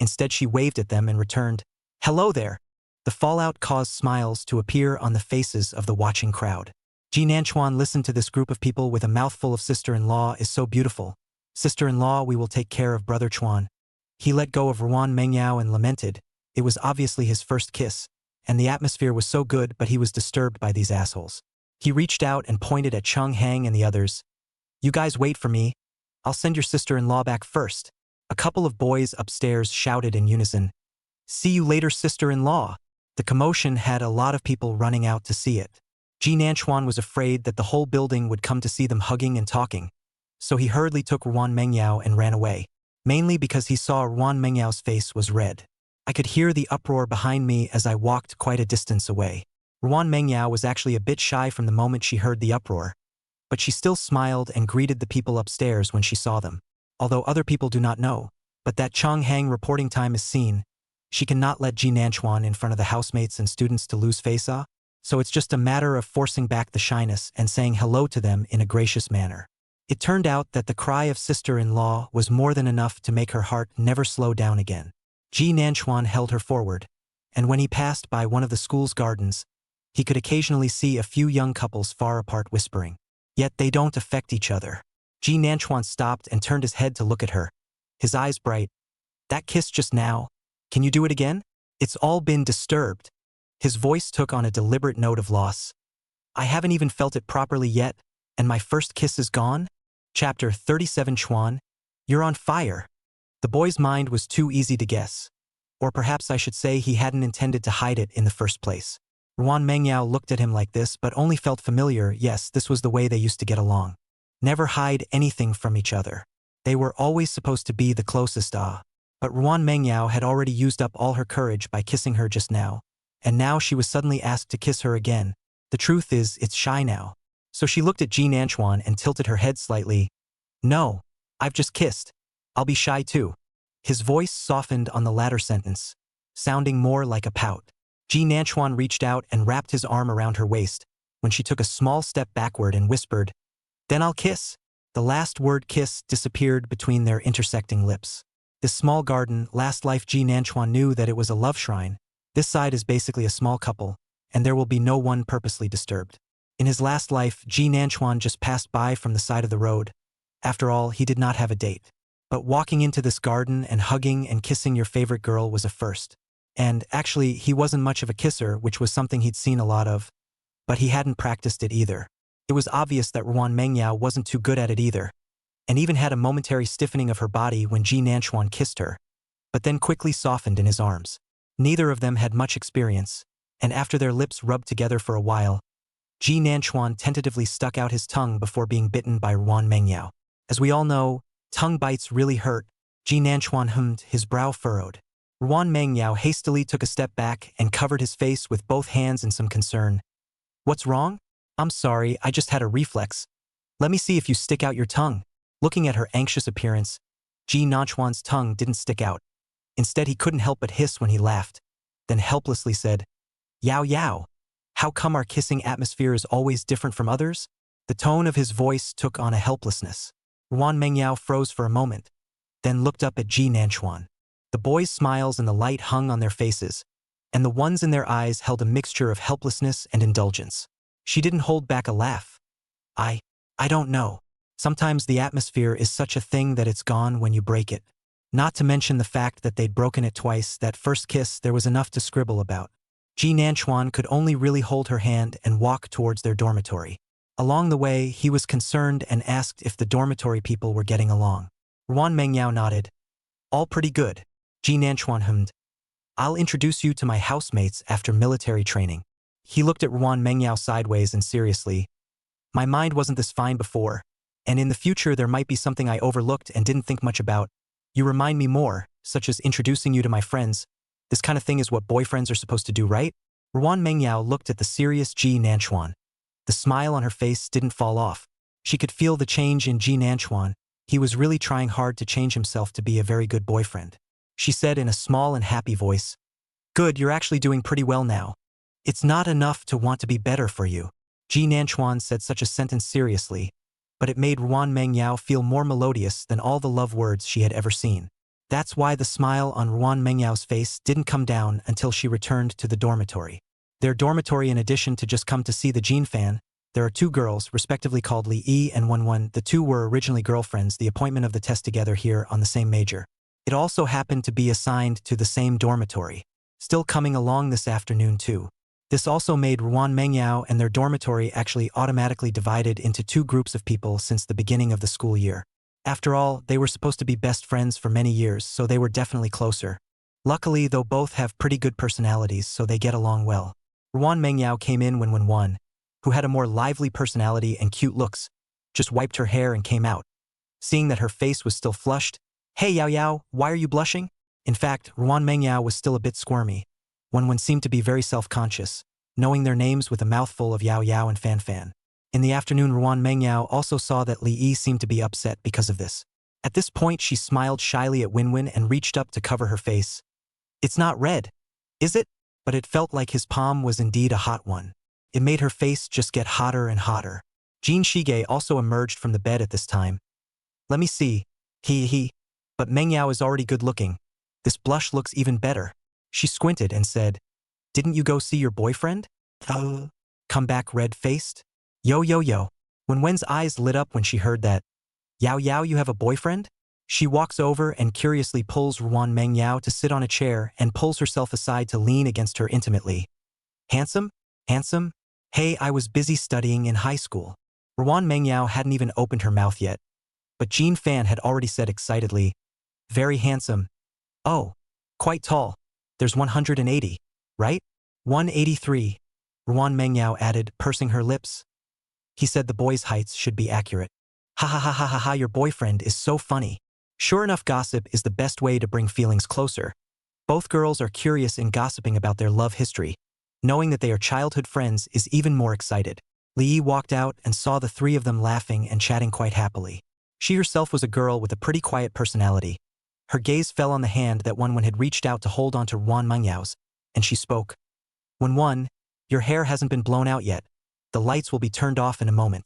Instead, she waved at them and returned, "Hello there!" The fallout caused smiles to appear on the faces of the watching crowd. Ji Nanchuan listened to this group of people with a mouthful of sister-in-law is so beautiful. Sister-in-law, we will take care of brother Chuan. He let go of Ruan Mengyao and lamented. It was obviously his first kiss, and the atmosphere was so good, but he was disturbed by these assholes. He reached out and pointed at Chung Hang and the others. You guys wait for me. I'll send your sister-in-law back first. A couple of boys upstairs shouted in unison. See you later, sister-in-law. The commotion had a lot of people running out to see it. Ji Nanchuan was afraid that the whole building would come to see them hugging and talking, so he hurriedly took Ruan Mengyao and ran away, mainly because he saw Ruan Mengyao's face was red. I could hear the uproar behind me as I walked quite a distance away. Ruan Mengyao was actually a bit shy from the moment she heard the uproar, but she still smiled and greeted the people upstairs when she saw them. Although other people do not know, but that Chung Hang reporting time is seen, she cannot let Ji Nanchuan in front of the housemates and students to lose face, so it's just a matter of forcing back the shyness and saying hello to them in a gracious manner. It turned out that the cry of sister-in-law was more than enough to make her heart never slow down again. Ji Nanchuan held her forward, and when he passed by one of the school's gardens, he could occasionally see a few young couples far apart whispering. Yet they don't affect each other. Ji Nanchuan stopped and turned his head to look at her, his eyes bright. That kiss just now, can you do it again? It's all been disturbed. His voice took on a deliberate note of loss. I haven't even felt it properly yet, and my first kiss is gone? Chapter 37 Chuan, you're on fire. The boy's mind was too easy to guess. Or perhaps I should say he hadn't intended to hide it in the first place. Ruan Mengyao looked at him like this but only felt familiar. Yes, this was the way they used to get along. Never hide anything from each other. They were always supposed to be the closest, But Ruan Mengyao had already used up all her courage by kissing her just now, and now she was suddenly asked to kiss her again. The truth is, it's shy now. So she looked at Ji Nanchuan and tilted her head slightly. No, I've just kissed. I'll be shy too. His voice softened on the latter sentence, sounding more like a pout. Ji Nanchuan reached out and wrapped his arm around her waist, when she took a small step backward and whispered, Then I'll kiss. The last word kiss disappeared between their intersecting lips. This small garden, last life Ji Nanchuan knew that it was a love shrine. This side is basically a small couple, and there will be no one purposely disturbed. In his last life, Ji Nanchuan just passed by from the side of the road. After all, he did not have a date. But walking into this garden and hugging and kissing your favorite girl was a first. And, actually, he wasn't much of a kisser, which was something he'd seen a lot of. But he hadn't practiced it either. It was obvious that Ruan Mengyao wasn't too good at it either, and even had a momentary stiffening of her body when Ji Nanchuan kissed her, but then quickly softened in his arms. Neither of them had much experience, and after their lips rubbed together for a while, Ji Nanchuan tentatively stuck out his tongue before being bitten by Ruan Mengyao. As we all know, tongue bites really hurt. Ji Nanchuan hummed, his brow furrowed. Ruan Mengyao hastily took a step back and covered his face with both hands in some concern. What's wrong? I'm sorry, I just had a reflex. Let me see if you stick out your tongue. Looking at her anxious appearance, Ji Nanchuan's tongue didn't stick out. Instead, he couldn't help but hiss when he laughed, then helplessly said, "Yao yao. How come our kissing atmosphere is always different from others?" The tone of his voice took on a helplessness. Ruan Mengyao froze for a moment, then looked up at Ji Nanchuan. The boys' smiles and the light hung on their faces, and the ones in their eyes held a mixture of helplessness and indulgence. She didn't hold back a laugh. I don't know. Sometimes the atmosphere is such a thing that it's gone when you break it. Not to mention the fact that they'd broken it twice. That first kiss, there was enough to scribble about. Ji Nanchuan could only really hold her hand and walk towards their dormitory. Along the way, he was concerned and asked if the dormitory people were getting along. Ruan Mengyao nodded. "All pretty good." Ji Nanchuan hummed. "I'll introduce you to my housemates after military training." He looked at Ruan Mengyao sideways and seriously. "My mind wasn't this fine before, and in the future there might be something I overlooked and didn't think much about. You remind me more, such as introducing you to my friends. This kind of thing is what boyfriends are supposed to do, right?" Ruan Mengyao looked at the serious Ji Nanchuan. The smile on her face didn't fall off. She could feel the change in Ji Nanchuan. He was really trying hard to change himself to be a very good boyfriend. She said in a small and happy voice, "Good, you're actually doing pretty well now. It's not enough to want to be better for you." Ji Nanchuan said such a sentence seriously, but it made Ruan Mengyao feel more melodious than all the love words she had ever seen. That's why the smile on Ruan Mengyao's face didn't come down until she returned to the dormitory. Their dormitory, in addition to just come to see the Jin fan, there are two girls, respectively called Li Yi and Wen. The two were originally girlfriends, the appointment of the test together here on the same major. It also happened to be assigned to the same dormitory, still coming along this afternoon too. This also made Ruan Mengyao and their dormitory actually automatically divided into two groups of people since the beginning of the school year. After all, they were supposed to be best friends for many years, so they were definitely closer. Luckily, though, both have pretty good personalities, so they get along well. Ruan Mengyao came in when Wen, who had a more lively personality and cute looks, just wiped her hair and came out. Seeing that her face was still flushed, "Hey Yao Yao, why are you blushing?" In fact, Ruan Mengyao was still a bit squirmy. Wen seemed to be very self-conscious, knowing their names with a mouthful of Yao Yao and Fan Fan. In the afternoon, Ruan Mengyao also saw that Li Yi seemed to be upset because of this. At this point, she smiled shyly at Wen and reached up to cover her face. "It's not red, is it?" But it felt like his palm was indeed a hot one. It made her face just get hotter and hotter. Jin Shige also emerged from the bed at this time. "Let me see. He. But Mengyao is already good-looking. This blush looks even better." She squinted and said, "Didn't you go see your boyfriend?" Come back red-faced? Yo. Wen's eyes lit up when she heard that. "Yao Yao, you have a boyfriend?" She walks over and curiously pulls Ruan Mengyao to sit on a chair and pulls herself aside to lean against her intimately. Handsome? Hey, I was busy studying in high school." Ruan Mengyao hadn't even opened her mouth yet, but Jin Fan had already said excitedly, "Very handsome. Oh, quite tall. There's 180, right?" 183, Ruan Mengyao added, pursing her lips. He said the boy's heights should be accurate. Ha, your boyfriend is so funny." Sure enough, gossip is the best way to bring feelings closer. Both girls are curious in gossiping about their love history. Knowing that they are childhood friends is even more excited. Li Yi walked out and saw the three of them laughing and chatting quite happily. She herself was a girl with a pretty quiet personality. Her gaze fell on the hand that Wen had reached out to hold onto Ruan Mengyao's, and she spoke. "Wen, your hair hasn't been blown out yet. The lights will be turned off in a moment."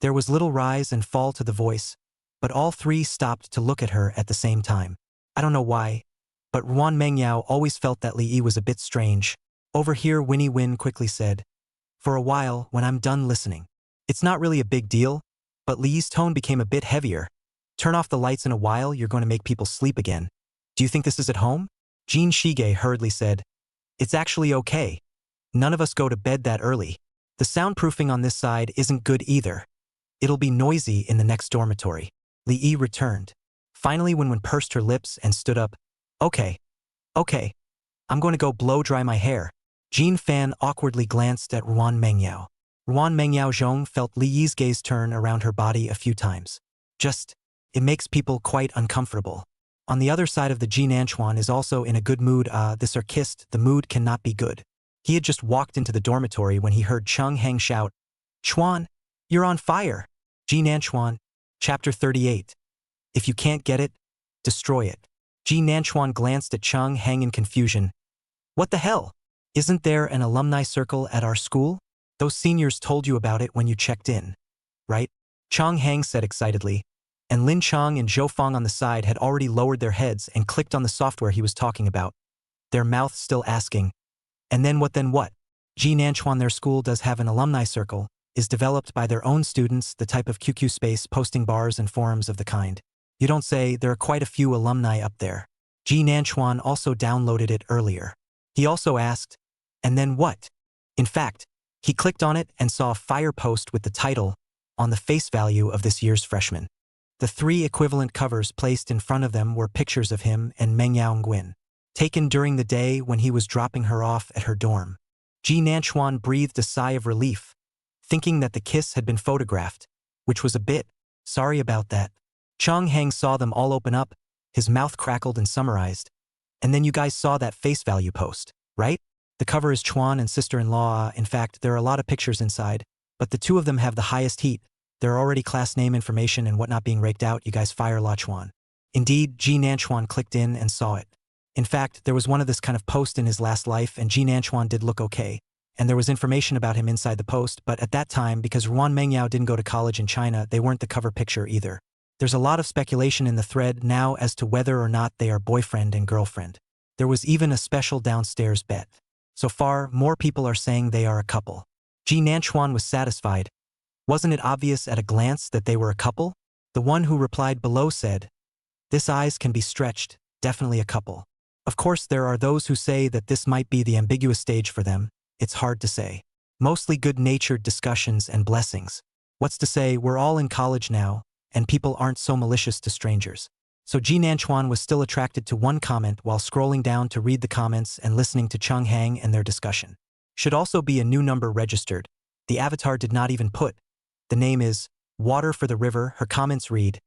There was little rise and fall to the voice, but all three stopped to look at her at the same time. I don't know why, but Ruan Mengyao always felt that Li Yi was a bit strange. Over here, Winnie Win quickly said, "For a while, when I'm done listening." It's not really a big deal, but Li Yi's tone became a bit heavier. "Turn off the lights in a while, you're going to make people sleep again. Do you think this is at home?" Jin Shige hurriedly said, "It's actually okay. None of us go to bed that early. The soundproofing on this side isn't good either. It'll be noisy in the next dormitory." Li Yi returned. Finally, Wen pursed her lips and stood up. Okay. I'm going to go blow dry my hair." Jin Fan awkwardly glanced at Ruan Mengyao. Ruan Mengyao Zhong felt Li Yi's gaze turn around her body a few times. It makes people quite uncomfortable. On the other side of the Ji Nanchuan is also in a good mood. This are kissed, the mood cannot be good. He had just walked into the dormitory when he heard Chung Heng shout, "Chuan, you're on fire!" Ji Nanchuan, Chapter 38. If you can't get it, destroy it. Ji Nanchuan glanced at Chang Hang in confusion. What the hell? Isn't there an alumni circle at our school? Those seniors told you about it when you checked in, right? Chang Hang said excitedly, and Lin Chang and Zhou Fang on the side had already lowered their heads and clicked on the software he was talking about, their mouths still asking, and then what then what? Ji Nanchuan, their school does have an alumni circle, is developed by their own students, the type of QQ space posting bars and forums of the kind. You don't say, there are quite a few alumni up there. Ji Nanchuan also downloaded it earlier. He also asked, and then what? In fact, he clicked on it and saw a fire post with the title on the face value of this year's freshman. The 3 equivalent covers placed in front of them were pictures of him and Meng Yaonguin, taken during the day when he was dropping her off at her dorm. Ji Nanchuan breathed a sigh of relief, thinking that the kiss had been photographed, which was a bit sorry about that. Chang Hang saw them all open up, his mouth crackled and summarized. And then you guys saw that face value post, right? The cover is Chuan and sister-in-law. In fact, there are a lot of pictures inside, but the 2 of them have the highest heat. There are already class name information and whatnot being raked out. You guys fire La Chuan. Indeed, Ji Nanchuan clicked in and saw it. In fact, there was one of this kind of post in his last life, and Ji Nanchuan did look okay. And there was information about him inside the post, but at that time, because Ruan Mengyao didn't go to college in China, they weren't the cover picture either. There's a lot of speculation in the thread now as to whether or not they are boyfriend and girlfriend. There was even a special downstairs bet. So far, more people are saying they are a couple. Ji Nanchuan was satisfied. Wasn't it obvious at a glance that they were a couple? The one who replied below said, "This eyes can be stretched, definitely a couple." Of course, there are those who say that this might be the ambiguous stage for them. It's hard to say. Mostly good-natured discussions and blessings. What's to say, we're all in college now, and people aren't so malicious to strangers. So Ji Nanchuan was still attracted to one comment while scrolling down to read the comments and listening to Chang Hang and their discussion. Should also be a new number registered. The avatar did not even put. The name is Water for the River. Her comments read,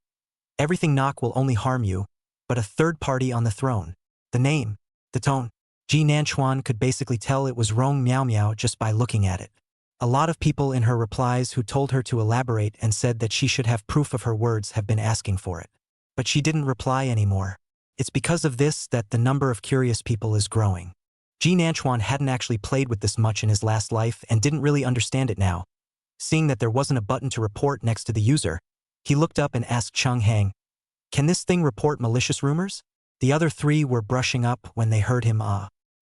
"Everything knock will only harm you, but a third party on the throne." The name, the tone. Ji Nanchuan could basically tell it was Rong Miao Miao just by looking at it. A lot of people in her replies who told her to elaborate and said that she should have proof of her words have been asking for it. But she didn't reply anymore. It's because of this that the number of curious people is growing. Ji Nanchuan hadn't actually played with this much in his last life and didn't really understand it now. Seeing that there wasn't a button to report next to the user, he looked up and asked Chang Hang, "Can this thing report malicious rumors?" The other 3 were brushing up when they heard him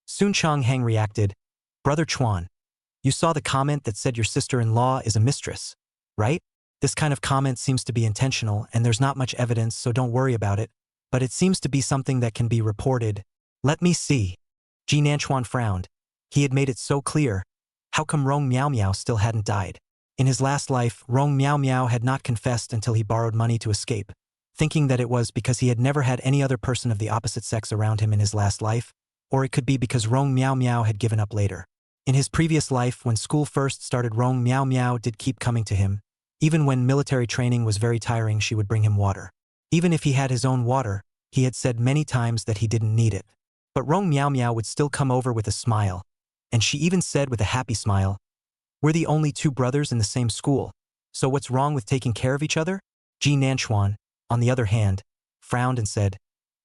Soon Chang Hang reacted, "Brother Chuan, you saw the comment that said your sister-in-law is a mistress, right? This kind of comment seems to be intentional and there's not much evidence, so don't worry about it, but it seems to be something that can be reported." "Let me see." Ji Nanchuan frowned. He had made it so clear. How come Rong Miao Miao still hadn't died? In his last life, Rong Miao Miao had not confessed until he borrowed money to escape, thinking that it was because he had never had any other person of the opposite sex around him in his last life, or it could be because Rong Miao Miao had given up later. In his previous life, when school first started, Rong Miao Miao did keep coming to him. Even when military training was very tiring, she would bring him water. Even if he had his own water, he had said many times that he didn't need it. But Rong Miao Miao would still come over with a smile, and she even said with a happy smile, "We're the only 2 brothers in the same school, so what's wrong with taking care of each other?" Ji Nanchuan, on the other hand, frowned and said,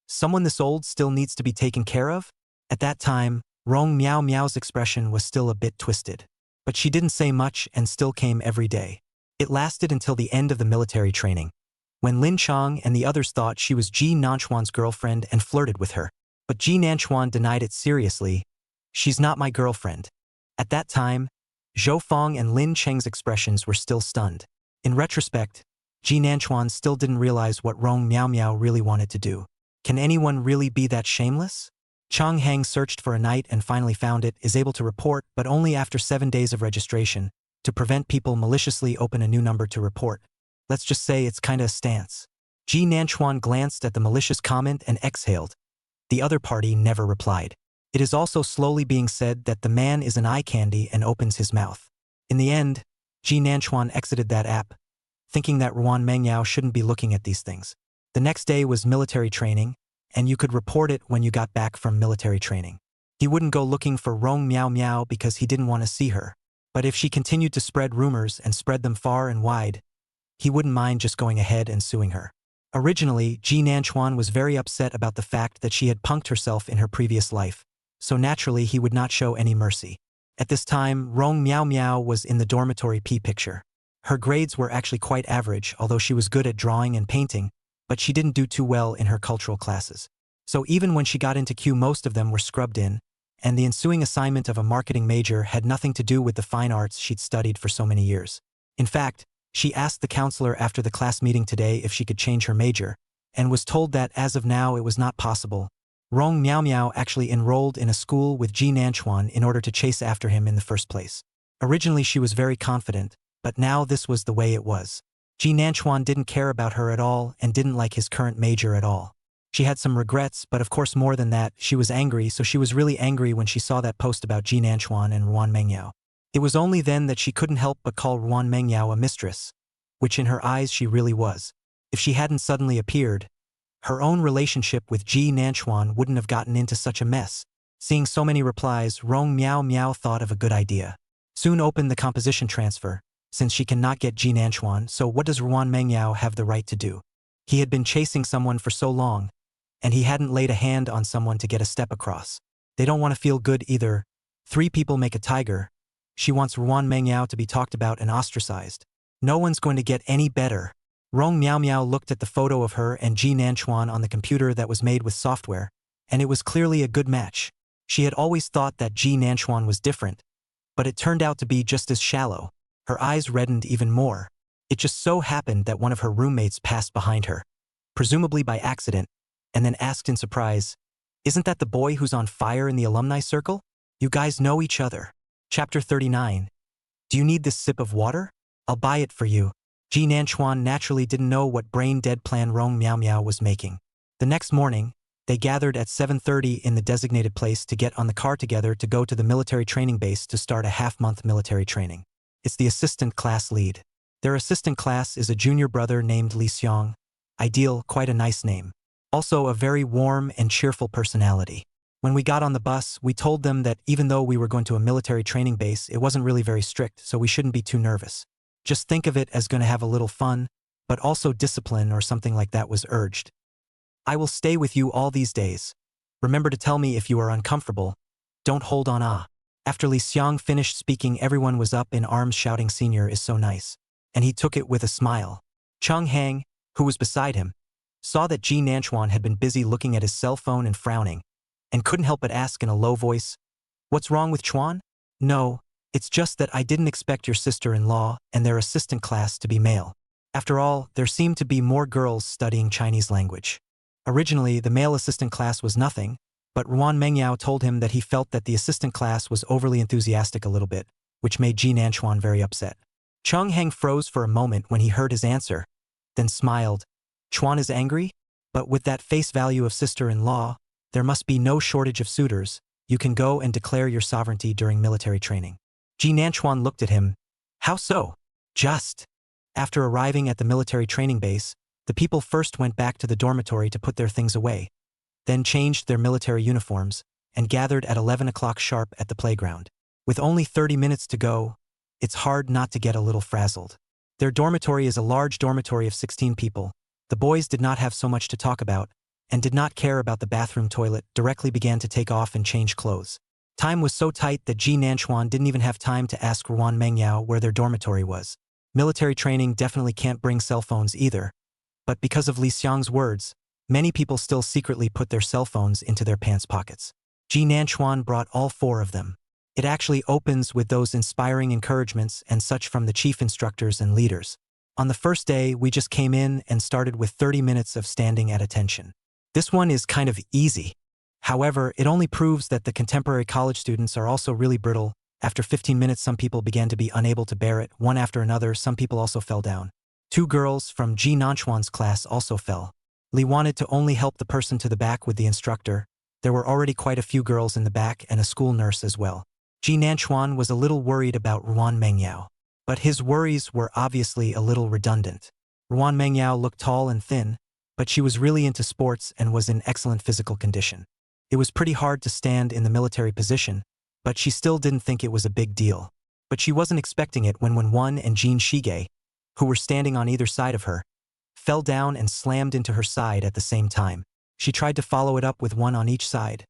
"Someone this old still needs to be taken care of?" At that time, Rong Miao Miao's expression was still a bit twisted. But she didn't say much and still came every day. It lasted until the end of the military training, when Lin Chang and the others thought she was Ji Nanchuan's girlfriend and flirted with her. But Ji Nanchuan denied it seriously. "She's not my girlfriend." At that time, Zhou Fang and Lin Cheng's expressions were still stunned. In retrospect, Ji Nanchuan still didn't realize what Rong Miao Miao really wanted to do. Can anyone really be that shameless? Chang Hang searched for a night and finally found it, is able to report, but only after 7 days of registration, to prevent people maliciously open a new number to report. Let's just say it's kinda a stance. Ji Nanchuan glanced at the malicious comment and exhaled. The other party never replied. It is also slowly being said that the man is an eye candy and opens his mouth. In the end, Ji Nanchuan exited that app, thinking that Ruan Mengyao shouldn't be looking at these things. The next day was military training, and you could report it when you got back from military training. He wouldn't go looking for Rong Miao Miao because he didn't want to see her. But if she continued to spread rumors and spread them far and wide, he wouldn't mind just going ahead and suing her. Originally, Ji Nanchuan was very upset about the fact that she had punked herself in her previous life, so naturally he would not show any mercy. At this time, Rong Miao Miao was in the dormitory P picture. Her grades were actually quite average, although she was good at drawing and painting, but she didn't do too well in her cultural classes. So even when she got into Q, most of them were scrubbed in, and the ensuing assignment of a marketing major had nothing to do with the fine arts she'd studied for so many years. In fact, she asked the counselor after the class meeting today if she could change her major, and was told that as of now it was not possible. Rong Miao Miao actually enrolled in a school with Ji Nanchuan in order to chase after him in the first place. Originally she was very confident, but now this was the way it was. Ji Nanchuan didn't care about her at all and didn't like his current major at all. She had some regrets, but of course more than that, she was angry, so she was really angry when she saw that post about Ji Nanchuan and Ruan Mengyao. It was only then that she couldn't help but call Ruan Mengyao a mistress, which in her eyes she really was. If she hadn't suddenly appeared, her own relationship with Ji Nanchuan wouldn't have gotten into such a mess. Seeing so many replies, Rong Miao Miao thought of a good idea. Soon open the composition transfer, since she cannot get Ji Nanchuan, so what does Ruan Mengyao have the right to do? He had been chasing someone for so long, and he hadn't laid a hand on someone to get a step across. They don't want to feel good either. 3 people make a tiger. She wants Ruan Mengyao to be talked about and ostracized. No one's going to get any better. Rong Miao Miao looked at the photo of her and Ji Nanchuan on the computer that was made with software, and it was clearly a good match. She had always thought that Ji Nanchuan was different, but it turned out to be just as shallow. Her eyes reddened even more. It just so happened that one of her roommates passed behind her, presumably by accident, and then asked in surprise, "Isn't that the boy who's on fire in the alumni circle? You guys know each other." Chapter 39. Do you need this sip of water? I'll buy it for you. Ji Nanchuan naturally didn't know what brain-dead plan Rong Miao Miao was making. The next morning, they gathered at 7:30 in the designated place to get on the car together to go to the military training base to start a half-month military training. It's the assistant class lead. Their assistant class is a junior brother named Li Xiong. Ideal, quite a nice name. Also a very warm and cheerful personality. When we got on the bus, we told them that even though we were going to a military training base, it wasn't really very strict, so we shouldn't be too nervous. Just think of it as going to have a little fun, but also discipline or something like that was urged. I will stay with you all these days. Remember to tell me if you are uncomfortable. Don't hold on. After Li Xiong finished speaking, everyone was up in arms shouting, "Senior is so nice." And he took it with a smile. Cheng Hang, who was beside him, saw that Ji Nanchuan had been busy looking at his cell phone and frowning, and couldn't help but ask in a low voice, "What's wrong with Chuan?" "No, it's just that I didn't expect your sister-in-law and their assistant class to be male. After all, there seemed to be more girls studying Chinese language." Originally, the male assistant class was nothing, but Ruan Mengyao told him that he felt that the assistant class was overly enthusiastic a little bit, which made Ji Nanchuan very upset. Cheng Hang froze for a moment when he heard his answer, then smiled. Chuan is angry? But with that face value of sister-in-law, there must be no shortage of suitors. You can go and declare your sovereignty during military training. Ji Nanchuan looked at him. How so? Just. After arriving at the military training base, the people first went back to the dormitory to put their things away, then changed their military uniforms, and gathered at 11 o'clock sharp at the playground. With only 30 minutes to go, it's hard not to get a little frazzled. Their dormitory is a large dormitory of 16 people. The boys did not have so much to talk about, and did not care about the bathroom toilet, directly began to take off and change clothes. Time was so tight that Ji Nanchuan didn't even have time to ask Ruan Mengyao where their dormitory was. Military training definitely can't bring cell phones either, but because of Li Xiong's words, many people still secretly put their cell phones into their pants pockets. Ji Nanchuan brought all 4 of them. It actually opens with those inspiring encouragements and such from the chief instructors and leaders. On the first day, we just came in and started with 30 minutes of standing at attention. This one is kind of easy. However, it only proves that the contemporary college students are also really brittle. After 15 minutes, some people began to be unable to bear it. One after another, some people also fell down. 2 girls from Ji Nanchuan's class also fell. Li wanted to only help the person to the back with the instructor. There were already quite a few girls in the back and a school nurse as well. Ji Nanchuan was a little worried about Ruan Mengyao. But his worries were obviously a little redundant. Ruan Mengyao looked tall and thin, but she was really into sports and was in excellent physical condition. It was pretty hard to stand in the military position, but she still didn't think it was a big deal. But she wasn't expecting it when Wen and Jean Shige, who were standing on either side of her, fell down and slammed into her side at the same time. She tried to follow it up with one on each side,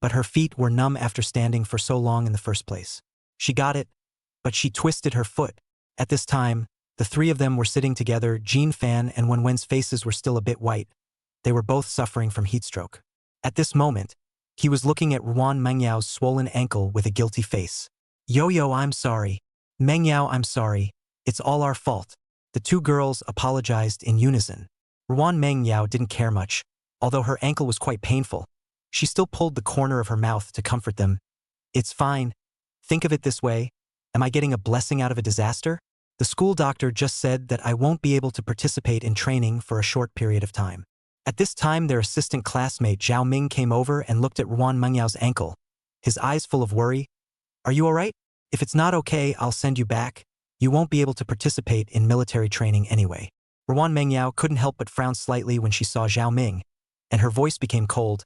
but her feet were numb after standing for so long in the first place. She got it, but she twisted her foot. At this time, the three of them were sitting together, Jean Fan and Wen Wen's faces were still a bit white. They were both suffering from heatstroke. At this moment, he was looking at Ruan Mengyao's swollen ankle with a guilty face. Yo-yo, I'm sorry. Mengyao, I'm sorry. It's all our fault. The two girls apologized in unison. Ruan Mengyao didn't care much, although her ankle was quite painful. She still pulled the corner of her mouth to comfort them. It's fine. Think of it this way. Am I getting a blessing out of a disaster? The school doctor just said that I won't be able to participate in training for a short period of time. At this time, their assistant classmate Zhao Ming came over and looked at Ruan Mengyao's ankle, his eyes full of worry. Are you all right? If it's not okay, I'll send you back. You won't be able to participate in military training anyway. Ruan Mengyao couldn't help but frown slightly when she saw Zhao Ming, and her voice became cold.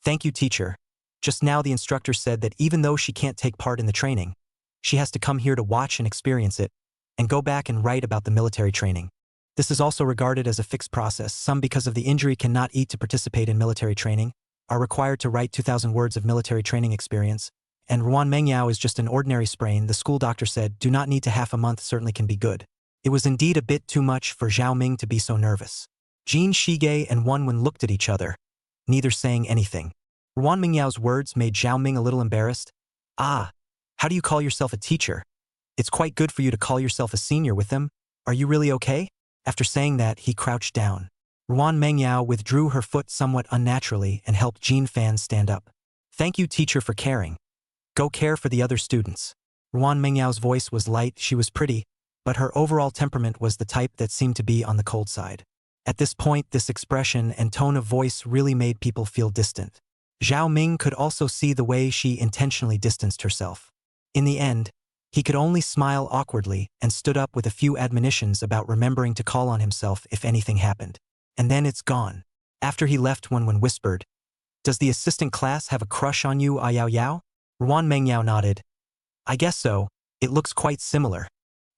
Thank you, teacher. Just now the instructor said that even though she can't take part in the training, she has to come here to watch and experience it, and go back and write about the military training. This is also regarded as a fixed process. Some, because of the injury, cannot eat to participate in military training, are required to write 2,000 words of military training experience, and Ruan Mengyao is just an ordinary sprain. The school doctor said, do not need to half a month, certainly can be good. It was indeed a bit too much for Zhao Ming to be so nervous. Jin Shige and Wen Wen looked at each other, neither saying anything. Ruan Mengyao's words made Zhao Ming a little embarrassed. Ah, how do you call yourself a teacher? It's quite good for you to call yourself a senior with them. Are you really okay? After saying that, he crouched down. Ruan Mengyao withdrew her foot somewhat unnaturally and helped Jean Fan stand up. Thank you, teacher, for caring. Go care for the other students. Ruan Mengyao's voice was light, she was pretty, but her overall temperament was the type that seemed to be on the cold side. At this point, this expression and tone of voice really made people feel distant. Zhao Ming could also see the way she intentionally distanced herself. In the end, he could only smile awkwardly and stood up with a few admonitions about remembering to call on himself if anything happened. And then it's gone. After he left, Wen Wen whispered, Does the assistant class have a crush on you, Yao Yao? Ruan Mengyao nodded. I guess so. It looks quite similar.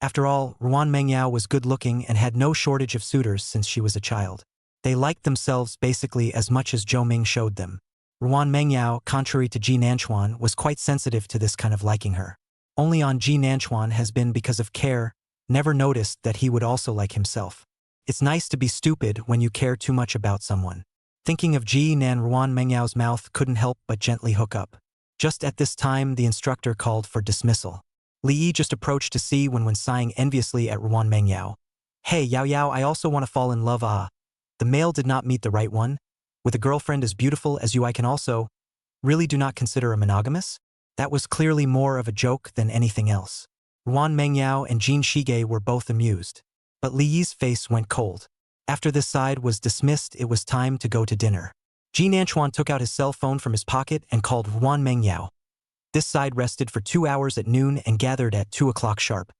After all, Ruan Mengyao was good-looking and had no shortage of suitors since she was a child. They liked themselves basically as much as Zhou Ming showed them. Ruan Mengyao, contrary to Ji Nanchuan, was quite sensitive to this kind of liking her. Only on Ji Nanchuan has been because of care, never noticed that he would also like himself. It's nice to be stupid when you care too much about someone. Thinking of Ji Nan, Ruan Mengyao's mouth couldn't help but gently hook up. Just at this time, the instructor called for dismissal. Li Yi just approached to see Wen Wen sighing enviously at Ruan Mengyao. Hey, Yao Yao, I also want to fall in love. The male did not meet the right one. With a girlfriend as beautiful as you, I can also really do not consider a monogamous? That was clearly more of a joke than anything else. Ruan Mengyao and Jin Shige were both amused, but Li Yi's face went cold. After this side was dismissed, it was time to go to dinner. Ji Nanchuan took out his cell phone from his pocket and called Ruan Mengyao. This side rested for 2 hours at noon and gathered at 2 o'clock sharp.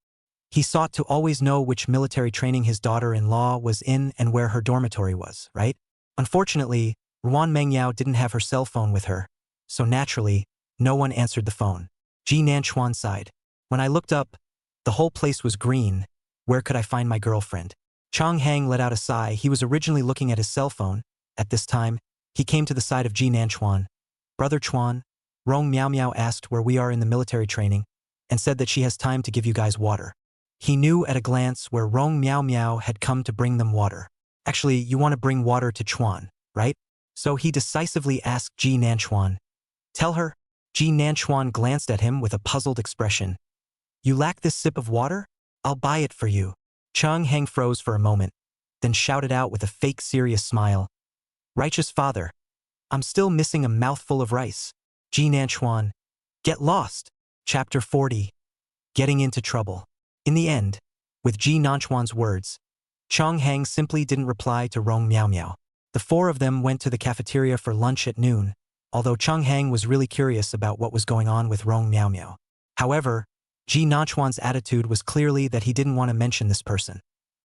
He sought to always know which military training his daughter-in-law was in and where her dormitory was, right? Unfortunately, Ruan Mengyao didn't have her cell phone with her, so naturally, no one answered the phone. Ji Nanchuan sighed. When I looked up, the whole place was green. Where could I find my girlfriend? Chang Hang let out a sigh. He was originally looking at his cell phone. At this time, he came to the side of Ji Nanchuan. Brother Chuan, Rong Miao Miao asked where we are in the military training and said that she has time to give you guys water. He knew at a glance where Rong Miao Miao had come to bring them water. Actually, you want to bring water to Chuan, right? So he decisively asked Ji Nanchuan. Tell her. Ji Nanchuan glanced at him with a puzzled expression. You lack this sip of water? I'll buy it for you. Chang Heng froze for a moment, then shouted out with a fake serious smile. Righteous father, I'm still missing a mouthful of rice. Ji Nanchuan. Get lost. Chapter 40. Getting into trouble. In the end, with Ji Nanchuan's words, Chang Heng simply didn't reply to Rong Miao Miao. The four of them went to the cafeteria for lunch at noon, although Chang Heng was really curious about what was going on with Rong Miao Miao. However, Ji Nanchuan's attitude was clearly that he didn't want to mention this person,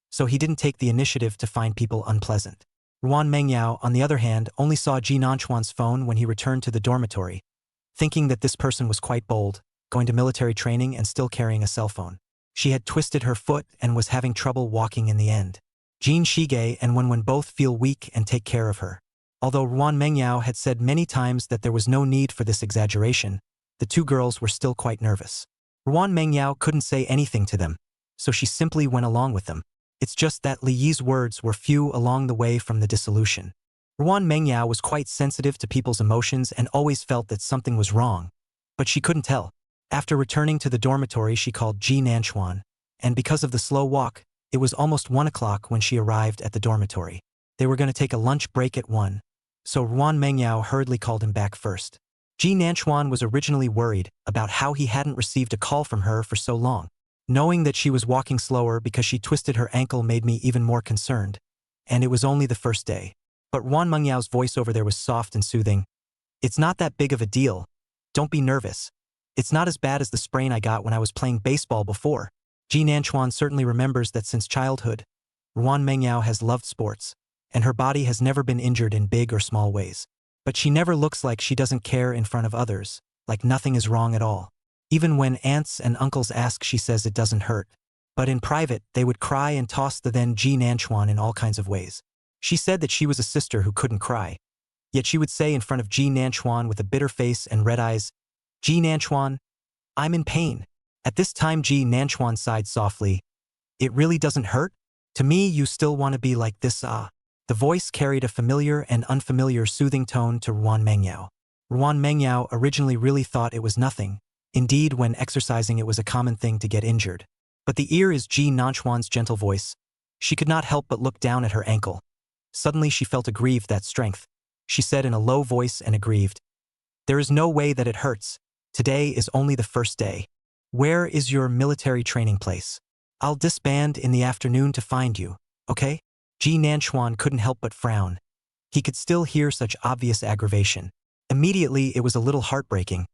so he didn't take the initiative to find people unpleasant. Ruan Mengyao, on the other hand, only saw Ji Nanchuan's phone when he returned to the dormitory, thinking that this person was quite bold, going to military training and still carrying a cell phone. She had twisted her foot and was having trouble walking in the end. Jin Shige and Wenwen both feel weak and take care of her. Although Ruan Mengyao had said many times that there was no need for this exaggeration, the two girls were still quite nervous. Ruan Mengyao couldn't say anything to them, so she simply went along with them. It's just that Li Yi's words were few along the way from the dissolution. Ruan Mengyao was quite sensitive to people's emotions and always felt that something was wrong, but she couldn't tell. After returning to the dormitory, she called Ji Nanchuan, and because of the slow walk, it was almost 1 o'clock when she arrived at the dormitory. They were going to take a lunch break at 1, so Ruan Mengyao hurriedly called him back first. Ji Nanchuan was originally worried about how he hadn't received a call from her for so long. Knowing that she was walking slower because she twisted her ankle made me even more concerned, and it was only the first day. But Ruan Mengyao's voice over there was soft and soothing. It's not that big of a deal. Don't be nervous. It's not as bad as the sprain I got when I was playing baseball before. Ji Nanchuan certainly remembers that since childhood, Ruan Mengyao has loved sports, and her body has never been injured in big or small ways. But she never looks like she doesn't care in front of others, like nothing is wrong at all. Even when aunts and uncles ask, she says it doesn't hurt. But in private, they would cry and toss the then Ji Nanchuan in all kinds of ways. She said that she was a sister who couldn't cry. Yet she would say in front of Ji Nanchuan with a bitter face and red eyes, "Ji Nanchuan, I'm in pain." At this time Ji Nanchuan sighed softly. "It really doesn't hurt? To me you still want to be like this, ah." The voice carried a familiar and unfamiliar soothing tone to Ruan Mengyao. Ruan Mengyao originally really thought it was nothing. Indeed, when exercising it was a common thing to get injured. But the ear is Ji Nanchuan's gentle voice. She could not help but look down at her ankle. Suddenly she felt aggrieved that strength. She said in a low voice and aggrieved, "There is no way that it hurts. Today is only the first day. Where is your military training place? I'll disband in the afternoon to find you, okay?" Ji Nanchuan couldn't help but frown. He could still hear such obvious aggravation. Immediately it was a little heartbreaking,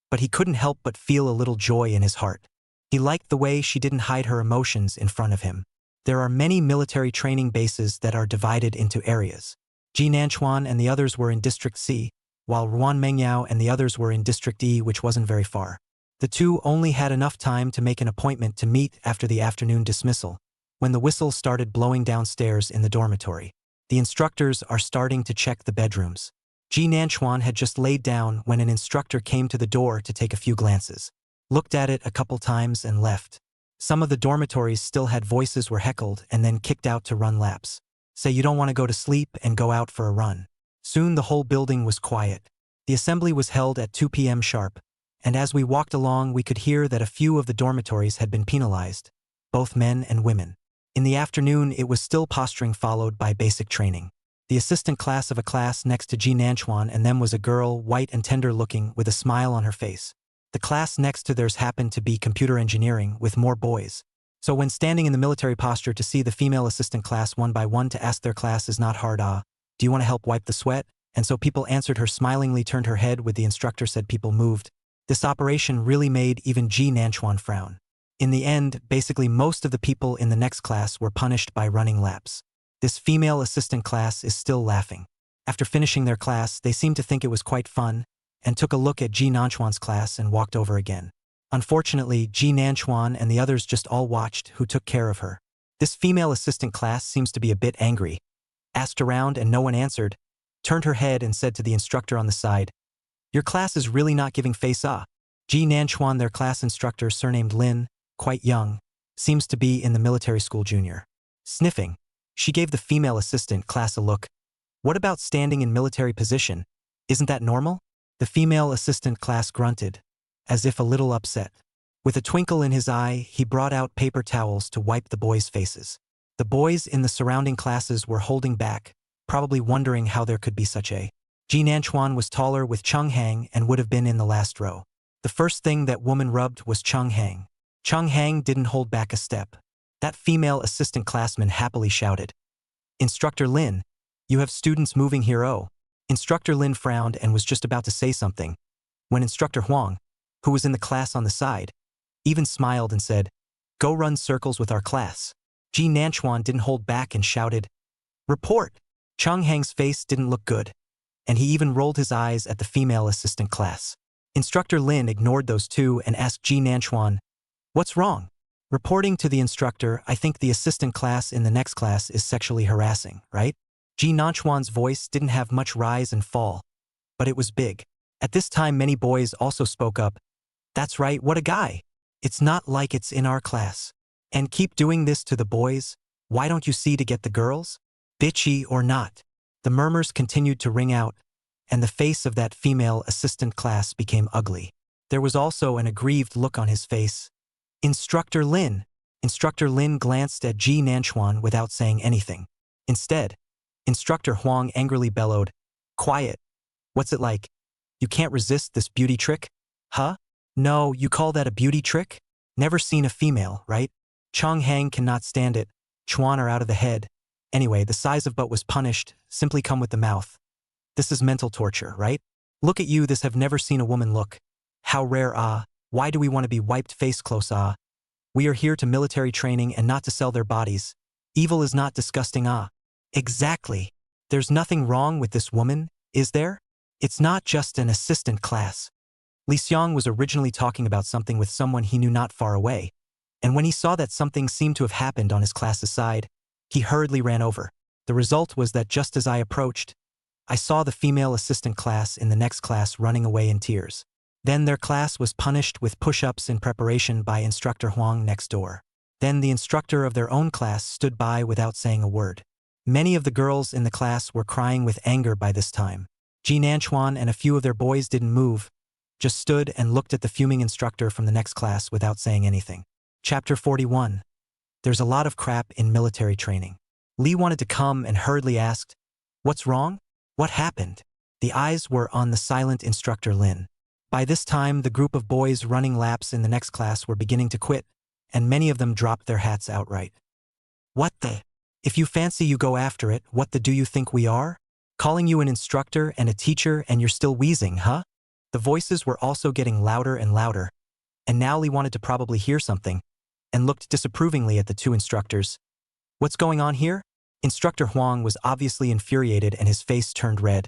but he couldn't help but feel a little joy in his heart. He liked the way she didn't hide her emotions in front of him. There are many military training bases that are divided into areas. Ji Nanchuan and the others were in District C, while Ruan Mengyao and the others were in District E, which wasn't very far. The two only had enough time to make an appointment to meet after the afternoon dismissal, when the whistle started blowing downstairs in the dormitory. The instructors are starting to check the bedrooms. Ji Nanchuan had just laid down when an instructor came to the door to take a few glances, looked at it a couple times and left. Some of the dormitories still had voices were heckled and then kicked out to run laps. Say you don't want to go to sleep and go out for a run. Soon the whole building was quiet. The assembly was held at 2 p.m. sharp, and as we walked along we could hear that a few of the dormitories had been penalized, both men and women. In the afternoon it was still posturing followed by basic training. The assistant class of a class next to Ji Nanchuan and them was a girl, white and tender-looking, with a smile on her face. The class next to theirs happened to be computer engineering, with more boys. So when standing in the military posture to see the female assistant class one by one to ask their class is not hard. Do you want to help wipe the sweat? And so people answered her smilingly, turned her head with the instructor said people moved. This operation really made even Ji Nanchuan frown. In the end, basically most of the people in the next class were punished by running laps. This female assistant class is still laughing. After finishing their class, they seemed to think it was quite fun, and took a look at Ji Nanchuan's class and walked over again. Unfortunately, Ji Nanchuan and the others just all watched, who took care of her. This female assistant class seems to be a bit angry. Asked around and no one answered, turned her head and said to the instructor on the side, "Your class is really not giving face ah." Ji Nanchuan, their class instructor surnamed Lin, quite young, seems to be in the military school junior. Sniffing, she gave the female assistant class a look. "What about standing in military position? Isn't that normal?" The female assistant class grunted, as if a little upset. With a twinkle in his eye, he brought out paper towels to wipe the boys' faces. The boys in the surrounding classes were holding back, probably wondering how there could be such a. Ji Nanchuan was taller with Chung Hang and would have been in the last row. The first thing that woman rubbed was Chung Hang. Chung Hang didn't hold back a step. That female assistant classman happily shouted, "Instructor Lin, you have students moving here oh." Instructor Lin frowned and was just about to say something, when Instructor Huang, who was in the class on the side, even smiled and said, "Go run circles with our class." Ji Nanchuan didn't hold back and shouted, "Report!" Chung Hang's face didn't look good, and he even rolled his eyes at the female assistant class. Instructor Lin ignored those two and asked Ji Nanchuan, "What's wrong?" Reporting to the instructor, I think the assistant class in the next class is sexually harassing, right? Ji Nanchuan's voice didn't have much rise and fall, but it was big. At this time many boys also spoke up. That's right, what a guy. It's not like it's in our class. And keep doing this to the boys. Why don't you see to get the girls? Bitchy or not. The murmurs continued to ring out, and the face of that female assistant class became ugly. There was also an aggrieved look on his face. Instructor Lin. Instructor Lin glanced at Ji Nanchuan without saying anything. Instead, Instructor Huang angrily bellowed, "Quiet. What's it like? You can't resist this beauty trick? Huh? No, you call that a beauty trick? Never seen a female, right? Chong Hang cannot stand it. Chuan are out of the head. Anyway, the size of butt was punished, simply come with the mouth. This is mental torture, right? Look at you, this have never seen a woman look. How rare ah. Why do we want to be wiped face close ah? We are here to military training and not to sell their bodies. Evil is not disgusting ah. Exactly. There's nothing wrong with this woman, is there? It's not just an assistant class. Li Xiang was originally talking about something with someone he knew not far away, and when he saw that something seemed to have happened on his class's side, he hurriedly ran over. The result was that just as I approached, I saw the female assistant class in the next class running away in tears. Then their class was punished with push-ups in preparation by Instructor Huang next door. Then the instructor of their own class stood by without saying a word. Many of the girls in the class were crying with anger by this time. Ji Nanchuan and a few of their boys didn't move, just stood and looked at the fuming instructor from the next class without saying anything. Chapter 41. There's a lot of crap in military training. Li wanted to come and hurriedly asked, "What's wrong? What happened?" The eyes were on the silent instructor Lin. By this time, the group of boys running laps in the next class were beginning to quit, and many of them dropped their hats outright. What the? If you fancy you go after it, what the do you think we are? Calling you an instructor and a teacher and you're still wheezing, huh? The voices were also getting louder and louder, and now Li wanted to probably hear something, and looked disapprovingly at the two instructors. What's going on here? Instructor Huang was obviously infuriated and his face turned red.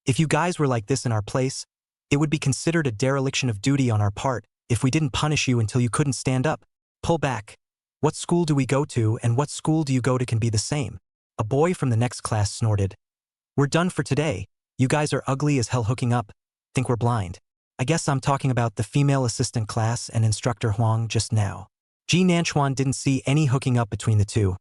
If you guys were like this in our place, it would be considered a dereliction of duty on our part if we didn't punish you until you couldn't stand up. Pull back. What school do we go to and what school do you go to can be the same. A boy from the next class snorted. We're done for today. You guys are ugly as hell hooking up. Think we're blind. I guess I'm talking about the female assistant class and Instructor Huang just now. Ji Nanchuan didn't see any hooking up between the two,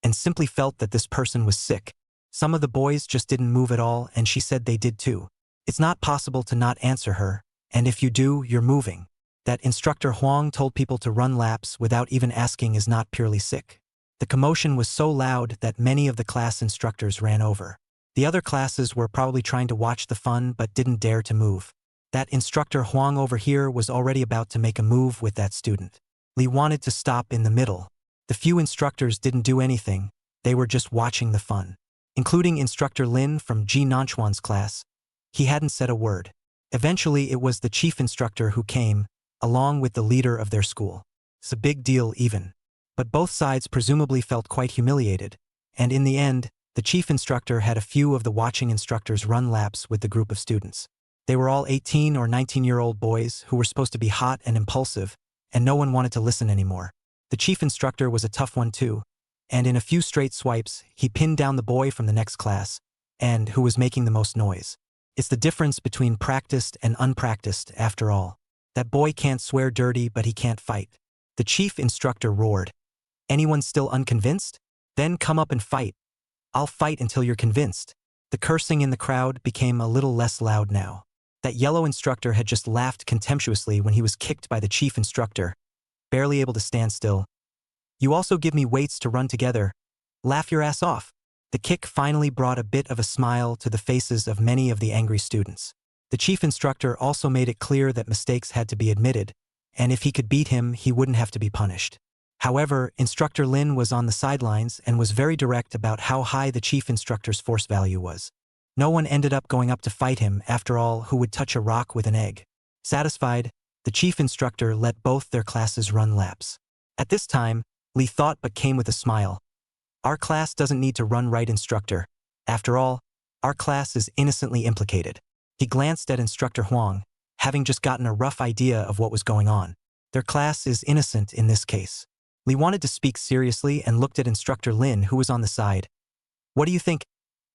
and simply felt that this person was sick. Some of the boys just didn't move at all, and she said they did too. It's not possible to not answer her, and if you do, you're moving. That Instructor Huang told people to run laps without even asking is not purely sick. The commotion was so loud that many of the class instructors ran over. The other classes were probably trying to watch the fun but didn't dare to move. That Instructor Huang over here was already about to make a move with that student. Li wanted to stop in the middle. The few instructors didn't do anything, they were just watching the fun. Including Instructor Lin from Ji Nanchuan's class. He hadn't said a word. Eventually it was the chief instructor who came, along with the leader of their school. It's a big deal even. But both sides presumably felt quite humiliated, and in the end, the chief instructor had a few of the watching instructors run laps with the group of students. They were all 18 or 19-year-old boys who were supposed to be hot and impulsive, and no one wanted to listen anymore. The chief instructor was a tough one too, and in a few straight swipes, he pinned down the boy from the next class, and who was making the most noise. It's the difference between practiced and unpracticed, after all. That boy can't swear dirty, but he can't fight. The chief instructor roared. Anyone still unconvinced? Then come up and fight. I'll fight until you're convinced. The cursing in the crowd became a little less loud now. That yellow instructor had just laughed contemptuously when he was kicked by the chief instructor, barely able to stand still. You also give me weights to run together. Laugh your ass off. The kick finally brought a bit of a smile to the faces of many of the angry students. The chief instructor also made it clear that mistakes had to be admitted, and if he could beat him, he wouldn't have to be punished. However, Instructor Lin was on the sidelines and was very direct about how high the chief instructor's force value was. No one ended up going up to fight him, after all, who would touch a rock with an egg. Satisfied, the chief instructor let both their classes run laps. At this time, Li thought but came with a smile. Our class doesn't need to run right, instructor. After all, our class is innocently implicated. He glanced at Instructor Huang, having just gotten a rough idea of what was going on. Their class is innocent in this case. Lee wanted to speak seriously and looked at Instructor Lin, who was on the side. What do you think,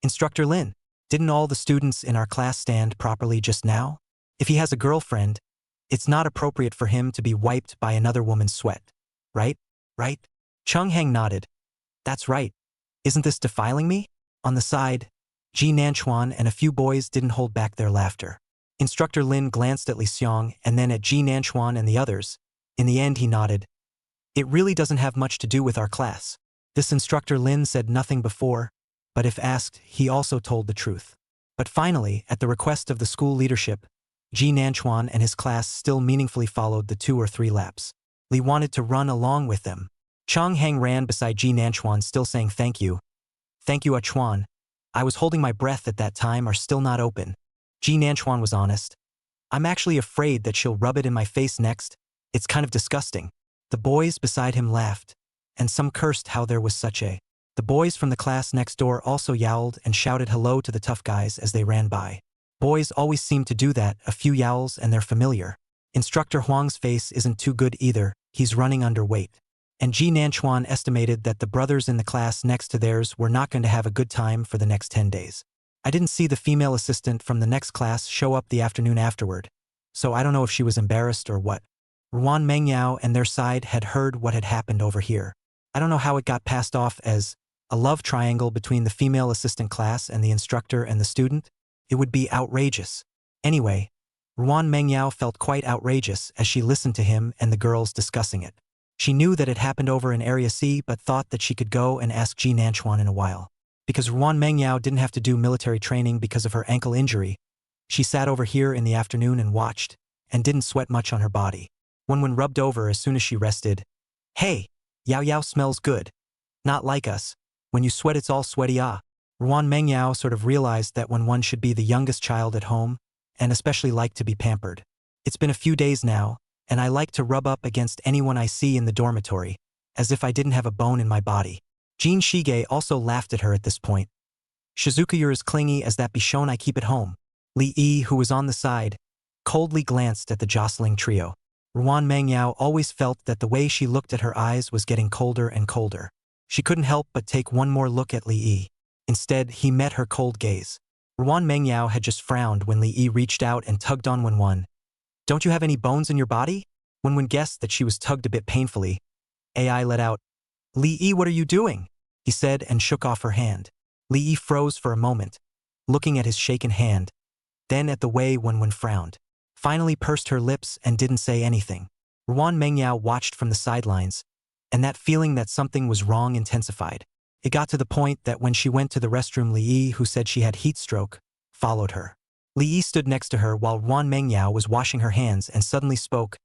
Instructor Lin? Didn't all the students in our class stand properly just now? If he has a girlfriend, it's not appropriate for him to be wiped by another woman's sweat. Right? Right? Chung Hang nodded. That's right. Isn't this defiling me? On the side, Ji Nanchuan and a few boys didn't hold back their laughter. Instructor Lin glanced at Li Xiong and then at Ji Nanchuan and the others. In the end, he nodded. It really doesn't have much to do with our class. This Instructor Lin said nothing before, but if asked, he also told the truth. But finally, at the request of the school leadership, Ji Nanchuan and his class still meaningfully followed the 2 or 3 laps. Li wanted to run along with them. Chang Hang ran beside Ji Nanchuan, still saying thank you. Thank you, Chuan. I was holding my breath at that time, are still not open. Ji Nanchuan was honest. I'm actually afraid that she'll rub it in my face next. It's kind of disgusting. The boys beside him laughed, and some cursed how there was such a. The boys from the class next door also yowled and shouted hello to the tough guys as they ran by. Boys always seem to do that, a few yowls and they're familiar. Instructor Huang's face isn't too good either, he's running underweight. And Ji Nanchuan estimated that the brothers in the class next to theirs were not going to have a good time for the next 10 days. I didn't see the female assistant from the next class show up the afternoon afterward, so I don't know if she was embarrassed or what. Ruan Mengyao and their side had heard what had happened over here. I don't know how it got passed off as a love triangle between the female assistant class and the instructor and the student. It would be outrageous. Anyway, Ruan Mengyao felt quite outrageous as she listened to him and the girls discussing it. She knew that it happened over in Area C but thought that she could go and ask Ji Nanchuan in a while. Because Ruan Mengyao didn't have to do military training because of her ankle injury, she sat over here in the afternoon and watched, and didn't sweat much on her body. When rubbed over as soon as she rested. Hey, Yao Yao smells good. Not like us. When you sweat it's all sweaty Ruan Mengyao sort of realized that when one should be the youngest child at home, and especially like to be pampered. It's been a few days now, and I like to rub up against anyone I see in the dormitory, as if I didn't have a bone in my body. Jean Shige also laughed at her at this point. Shizuka, you're as clingy as that bichon I keep at home. Li Yi, who was on the side, coldly glanced at the jostling trio. Ruan Mengyao always felt that the way she looked at her eyes was getting colder and colder. She couldn't help but take one more look at Li Yi. Instead, he met her cold gaze. Ruan Mengyao had just frowned when Li Yi reached out and tugged on Wenwen. Don't you have any bones in your body? Wenwen guessed that she was tugged a bit painfully. AI let out, Li Yi, what are you doing? He said and shook off her hand. Li Yi froze for a moment, looking at his shaken hand, then at the way Wenwen frowned. Finally pursed her lips and didn't say anything. Ruan Mengyao watched from the sidelines, and that feeling that something was wrong intensified. It got to the point that when she went to the restroom, Li Yi, who said she had heat stroke, followed her. Li Yi stood next to her while Ruan Mengyao was washing her hands and suddenly spoke.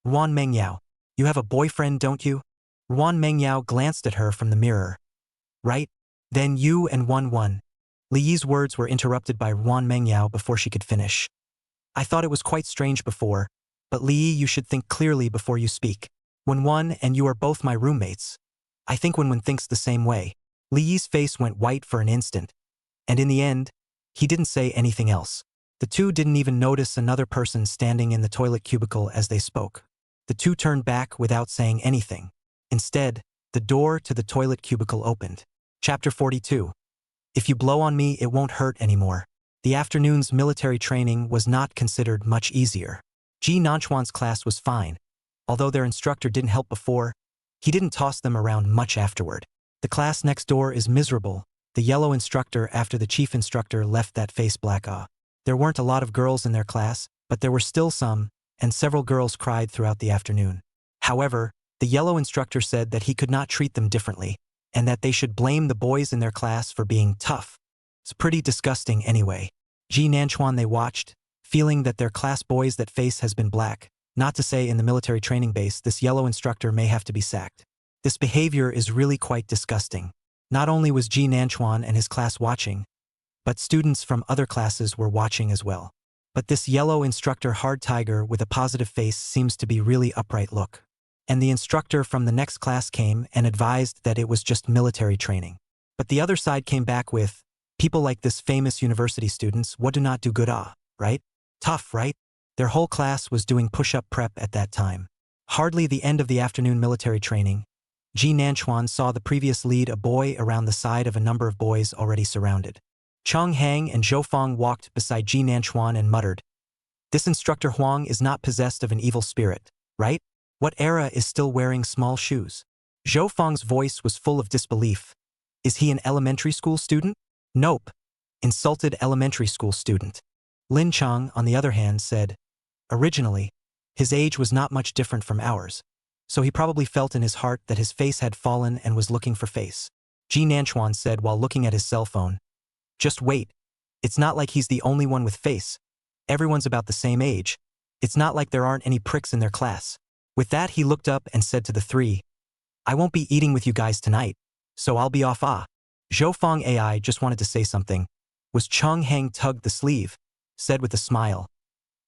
Ruan Mengyao, you have a boyfriend, don't you? Ruan Mengyao glanced at her from the mirror. Right? Then you and Wenwen. Li Yi's words were interrupted by Ruan Mengyao before she could finish. I thought it was quite strange before, but Li Yi, you should think clearly before you speak. Wenwen and you are both my roommates. I think Wenwen thinks the same way. Li Yi's face went white for an instant, and in the end, he didn't say anything else. The two didn't even notice another person standing in the toilet cubicle as they spoke. The two turned back without saying anything. Instead, the door to the toilet cubicle opened. Chapter 42. If you blow on me, it won't hurt anymore. The afternoon's military training was not considered much easier. Ji Nanchuan's class was fine. Although their instructor didn't help before, he didn't toss them around much afterward. The class next door is miserable. The yellow instructor after the chief instructor left that face black. There weren't a lot of girls in their class, but there were still some, and several girls cried throughout the afternoon. However, the yellow instructor said that he could not treat them differently, and that they should blame the boys in their class for being tough. It's pretty disgusting anyway. Ji Nanchuan they watched, feeling that their class boys that face has been black. Not to say in the military training base this yellow instructor may have to be sacked. This behavior is really quite disgusting. Not only was Ji Nanchuan and his class watching, but students from other classes were watching as well. But this yellow instructor hard tiger with a positive face seems to be really upright look. And the instructor from the next class came and advised that it was just military training. But the other side came back with, people like this famous university students, what do not do good right? Tough, right? Their whole class was doing push-up prep at that time. Hardly the end of the afternoon military training, Ji Nanchuan saw the previous lead a boy around the side of a number of boys already surrounded. Cheng Hang and Zhou Feng walked beside Ji Nanchuan and muttered, "This instructor Huang is not possessed of an evil spirit, right? What era is still wearing small shoes?" Zhou Feng's voice was full of disbelief. "Is he an elementary school student?" "Nope. Insulted elementary school student." Lin Cheng, on the other hand, said, "Originally, his age was not much different from ours, so he probably felt in his heart that his face had fallen and was looking for face." Ji Nanchuan said while looking at his cell phone, "Just wait. It's not like he's the only one with face. Everyone's about the same age. It's not like there aren't any pricks in their class." With that, he looked up and said to the three, "I won't be eating with you guys tonight, so I'll be off. Zhou Feng AI just wanted to say something. Was Cheng Hang tugged the sleeve, said with a smile,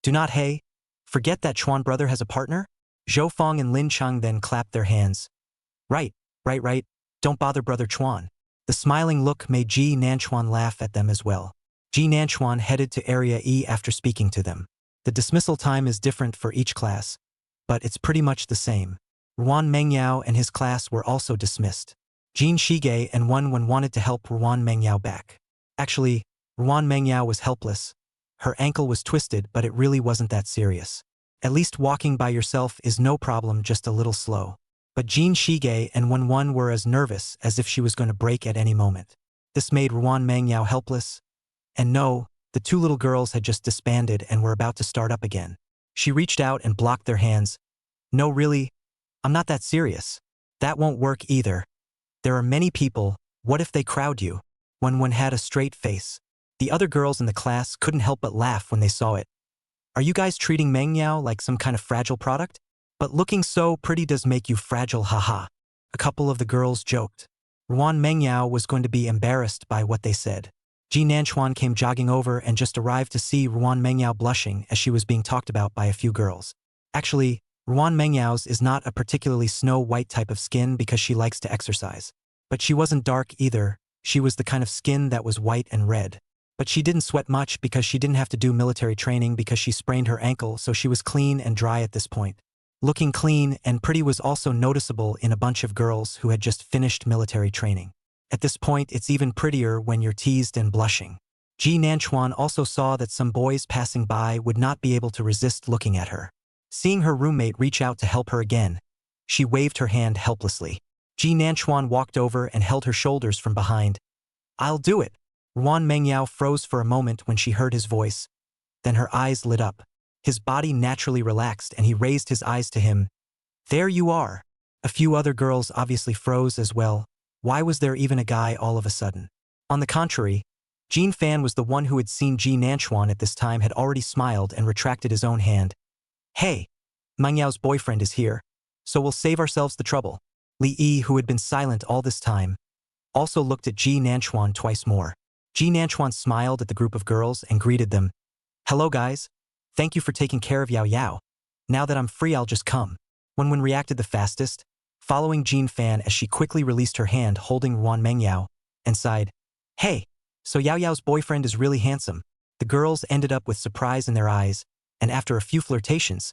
"Do not hey. Forget that Chuan brother has a partner?" Zhou Feng and Lin Cheng then clapped their hands. Right. Don't bother brother Chuan." The smiling look made Ji Nanchuan laugh at them as well. Ji Nanchuan headed to Area E after speaking to them. The dismissal time is different for each class, but it's pretty much the same. Ruan Mengyao and his class were also dismissed. Jin Shige and Wen wanted to help Ruan Mengyao back. Actually, Ruan Mengyao was helpless. Her ankle was twisted, but it really wasn't that serious. At least walking by yourself is no problem, just a little slow. But Jin Shige and Wen were as nervous as if she was going to break at any moment. This made Ruan Mengyao helpless. And no, the two little girls had just disbanded and were about to start up again. She reached out and blocked their hands. "No, really? I'm not that serious." "That won't work either. There are many people. What if they crowd you?" Wen had a straight face. The other girls in the class couldn't help but laugh when they saw it. "Are you guys treating Mengyao like some kind of fragile product? But looking so pretty does make you fragile, haha." A couple of the girls joked. Ruan Mengyao was going to be embarrassed by what they said. Ji Nanchuan came jogging over and just arrived to see Ruan Mengyao blushing as she was being talked about by a few girls. Actually, Ruan Mengyao's is not a particularly snow-white type of skin because she likes to exercise. But she wasn't dark either. She was the kind of skin that was white and red. But she didn't sweat much because she didn't have to do military training because she sprained her ankle, so she was clean and dry at this point. Looking clean and pretty was also noticeable in a bunch of girls who had just finished military training. At this point, it's even prettier when you're teased and blushing. Ji Nanchuan also saw that some boys passing by would not be able to resist looking at her. Seeing her roommate reach out to help her again, she waved her hand helplessly. Ji Nanchuan walked over and held her shoulders from behind. "I'll do it." Ruan Mengyao froze for a moment when she heard his voice. Then her eyes lit up. His body naturally relaxed and he raised his eyes to him. "There you are." A few other girls obviously froze as well. Why was there even a guy all of a sudden? On the contrary, Jin Fan was the one who had seen Ji Nanchuan at this time, had already smiled and retracted his own hand. "Hey, Mengyao's boyfriend is here, so we'll save ourselves the trouble." Li Yi, who had been silent all this time, also looked at Ji Nanchuan twice more. Ji Nanchuan smiled at the group of girls and greeted them. "Hello guys. Thank you for taking care of Yao Yao. Now that I'm free, I'll just come." Wen reacted the fastest, following Jin Fan as she quickly released her hand holding Ruan Mengyao, and sighed. "Hey, so Yao Yao's boyfriend is really handsome." The girls ended up with surprise in their eyes, and after a few flirtations,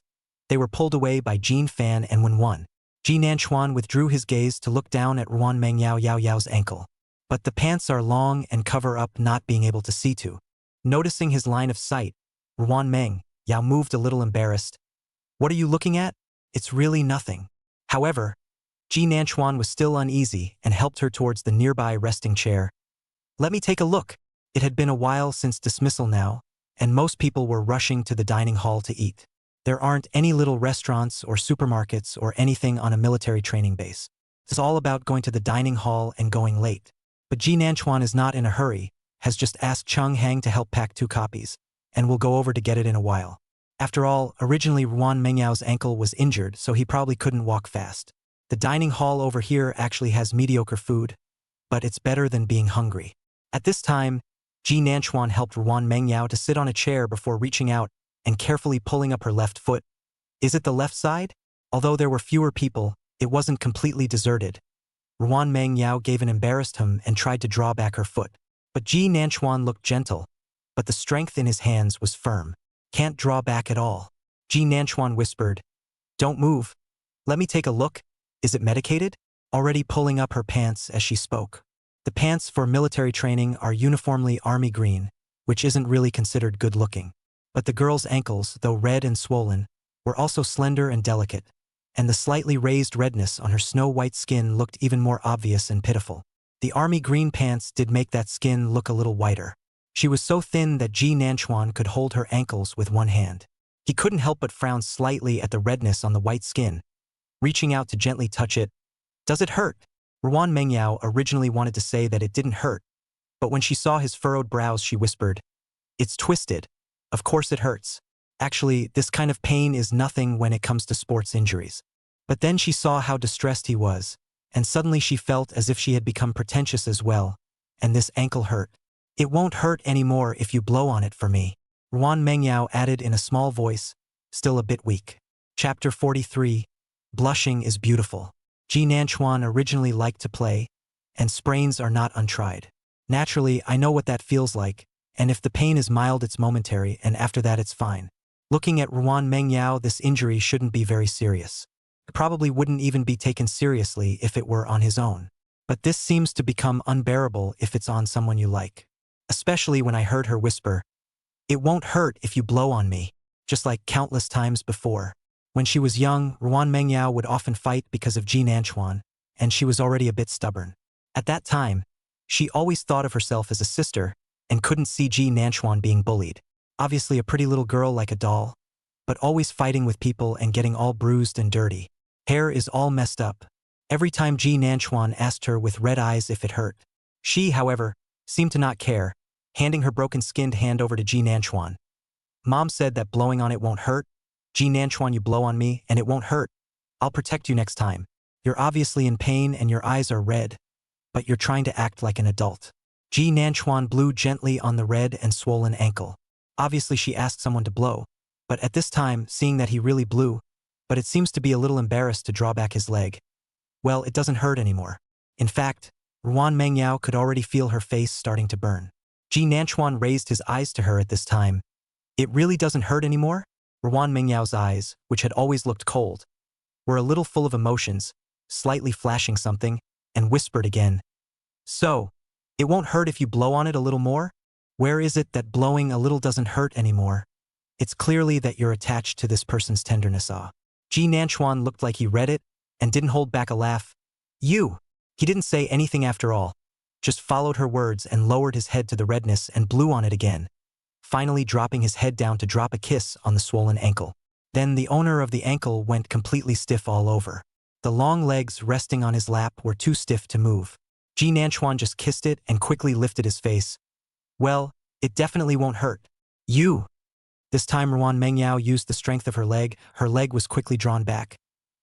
they were pulled away by Jin Fan and Wen. Ji Nanchuan withdrew his gaze to look down at Ruan Mengyao Yao Yao's ankle. But the pants are long and cover up not being able to see to. Noticing his line of sight, Ruan Mengyao moved a little embarrassed. "What are you looking at? It's really nothing." However, Ji Nanchuan was still uneasy and helped her towards the nearby resting chair. "Let me take a look." It had been a while since dismissal now, and most people were rushing to the dining hall to eat. There aren't any little restaurants or supermarkets or anything on a military training base. It's all about going to the dining hall and going late. But Ji Nanchuan is not in a hurry, has just asked Cheng Hang to help pack 2 copies, and will go over to get it in a while. After all, originally Ruan Mengyao's ankle was injured, so he probably couldn't walk fast. The dining hall over here actually has mediocre food, but it's better than being hungry. At this time, Ji Nanchuan helped Ruan Mengyao to sit on a chair before reaching out and carefully pulling up her left foot. Is it the left side? Although there were fewer people, it wasn't completely deserted. Ruan Mengyao gave an embarrassed hum and tried to draw back her foot. But Ji Nanchuan looked gentle, but the strength in his hands was firm. "Can't draw back at all." Ji Nanchuan whispered, "Don't move. Let me take a look. Is it medicated?" already pulling up her pants as she spoke. The pants for military training are uniformly army green, which isn't really considered good-looking. But the girl's ankles, though red and swollen, were also slender and delicate, and the slightly raised redness on her snow-white skin looked even more obvious and pitiful. The army green pants did make that skin look a little whiter. She was so thin that Ji Nanchuan could hold her ankles with one hand. He couldn't help but frown slightly at the redness on the white skin, reaching out to gently touch it. "Does it hurt?" Ruan Mengyao originally wanted to say that it didn't hurt, but when she saw his furrowed brows she whispered, "It's twisted. Of course it hurts. Actually, this kind of pain is nothing when it comes to sports injuries." But then she saw how distressed he was, and suddenly she felt as if she had become pretentious as well, and this ankle hurt. "It won't hurt anymore if you blow on it for me," Ruan Mengyao added in a small voice, still a bit weak. Chapter 43. Blushing is beautiful. Ji Nanchuan originally liked to play, and sprains are not untried. Naturally, I know what that feels like, and if the pain is mild it's momentary, and after that it's fine. Looking at Ruan Mengyao, this injury shouldn't be very serious. It probably wouldn't even be taken seriously if it were on his own. But this seems to become unbearable if it's on someone you like. Especially when I heard her whisper, "It won't hurt if you blow on me," just like countless times before. When she was young, Ruan Mengyao would often fight because of Ji Nanchuan, and she was already a bit stubborn. At that time, she always thought of herself as a sister and couldn't see Ji Nanchuan being bullied. Obviously a pretty little girl like a doll, but always fighting with people and getting all bruised and dirty. Hair is all messed up. Every time Ji Nanchuan asked her with red eyes if it hurt. She, however, seemed to not care, handing her broken-skinned hand over to Ji Nanchuan. "Mom said that blowing on it won't hurt. Ji Nanchuan, you blow on me and it won't hurt. I'll protect you next time. You're obviously in pain and your eyes are red, but you're trying to act like an adult." Ji Nanchuan blew gently on the red and swollen ankle. Obviously she asked someone to blow, but at this time, seeing that he really blew, but it seems to be a little embarrassed to draw back his leg. Well, it doesn't hurt anymore. In fact, Ruan Mengyao could already feel her face starting to burn. Ji Nanchuan raised his eyes to her at this time. "It really doesn't hurt anymore?" Ruan Mengyao's eyes, which had always looked cold, were a little full of emotions, slightly flashing something, and whispered again, "So, it won't hurt if you blow on it a little more? Where is it that blowing a little doesn't hurt anymore? It's clearly that you're attached to this person's tenderness." Ji Nanchuan looked like he read it, and didn't hold back a laugh. "You!" He didn't say anything after all, just followed her words and lowered his head to the redness and blew on it again, finally dropping his head down to drop a kiss on the swollen ankle. Then the owner of the ankle went completely stiff all over. The long legs resting on his lap were too stiff to move. Ji Nanchuan just kissed it and quickly lifted his face. "Well, it definitely won't hurt. You!" This time Ruan Mengyao used the strength of her leg was quickly drawn back.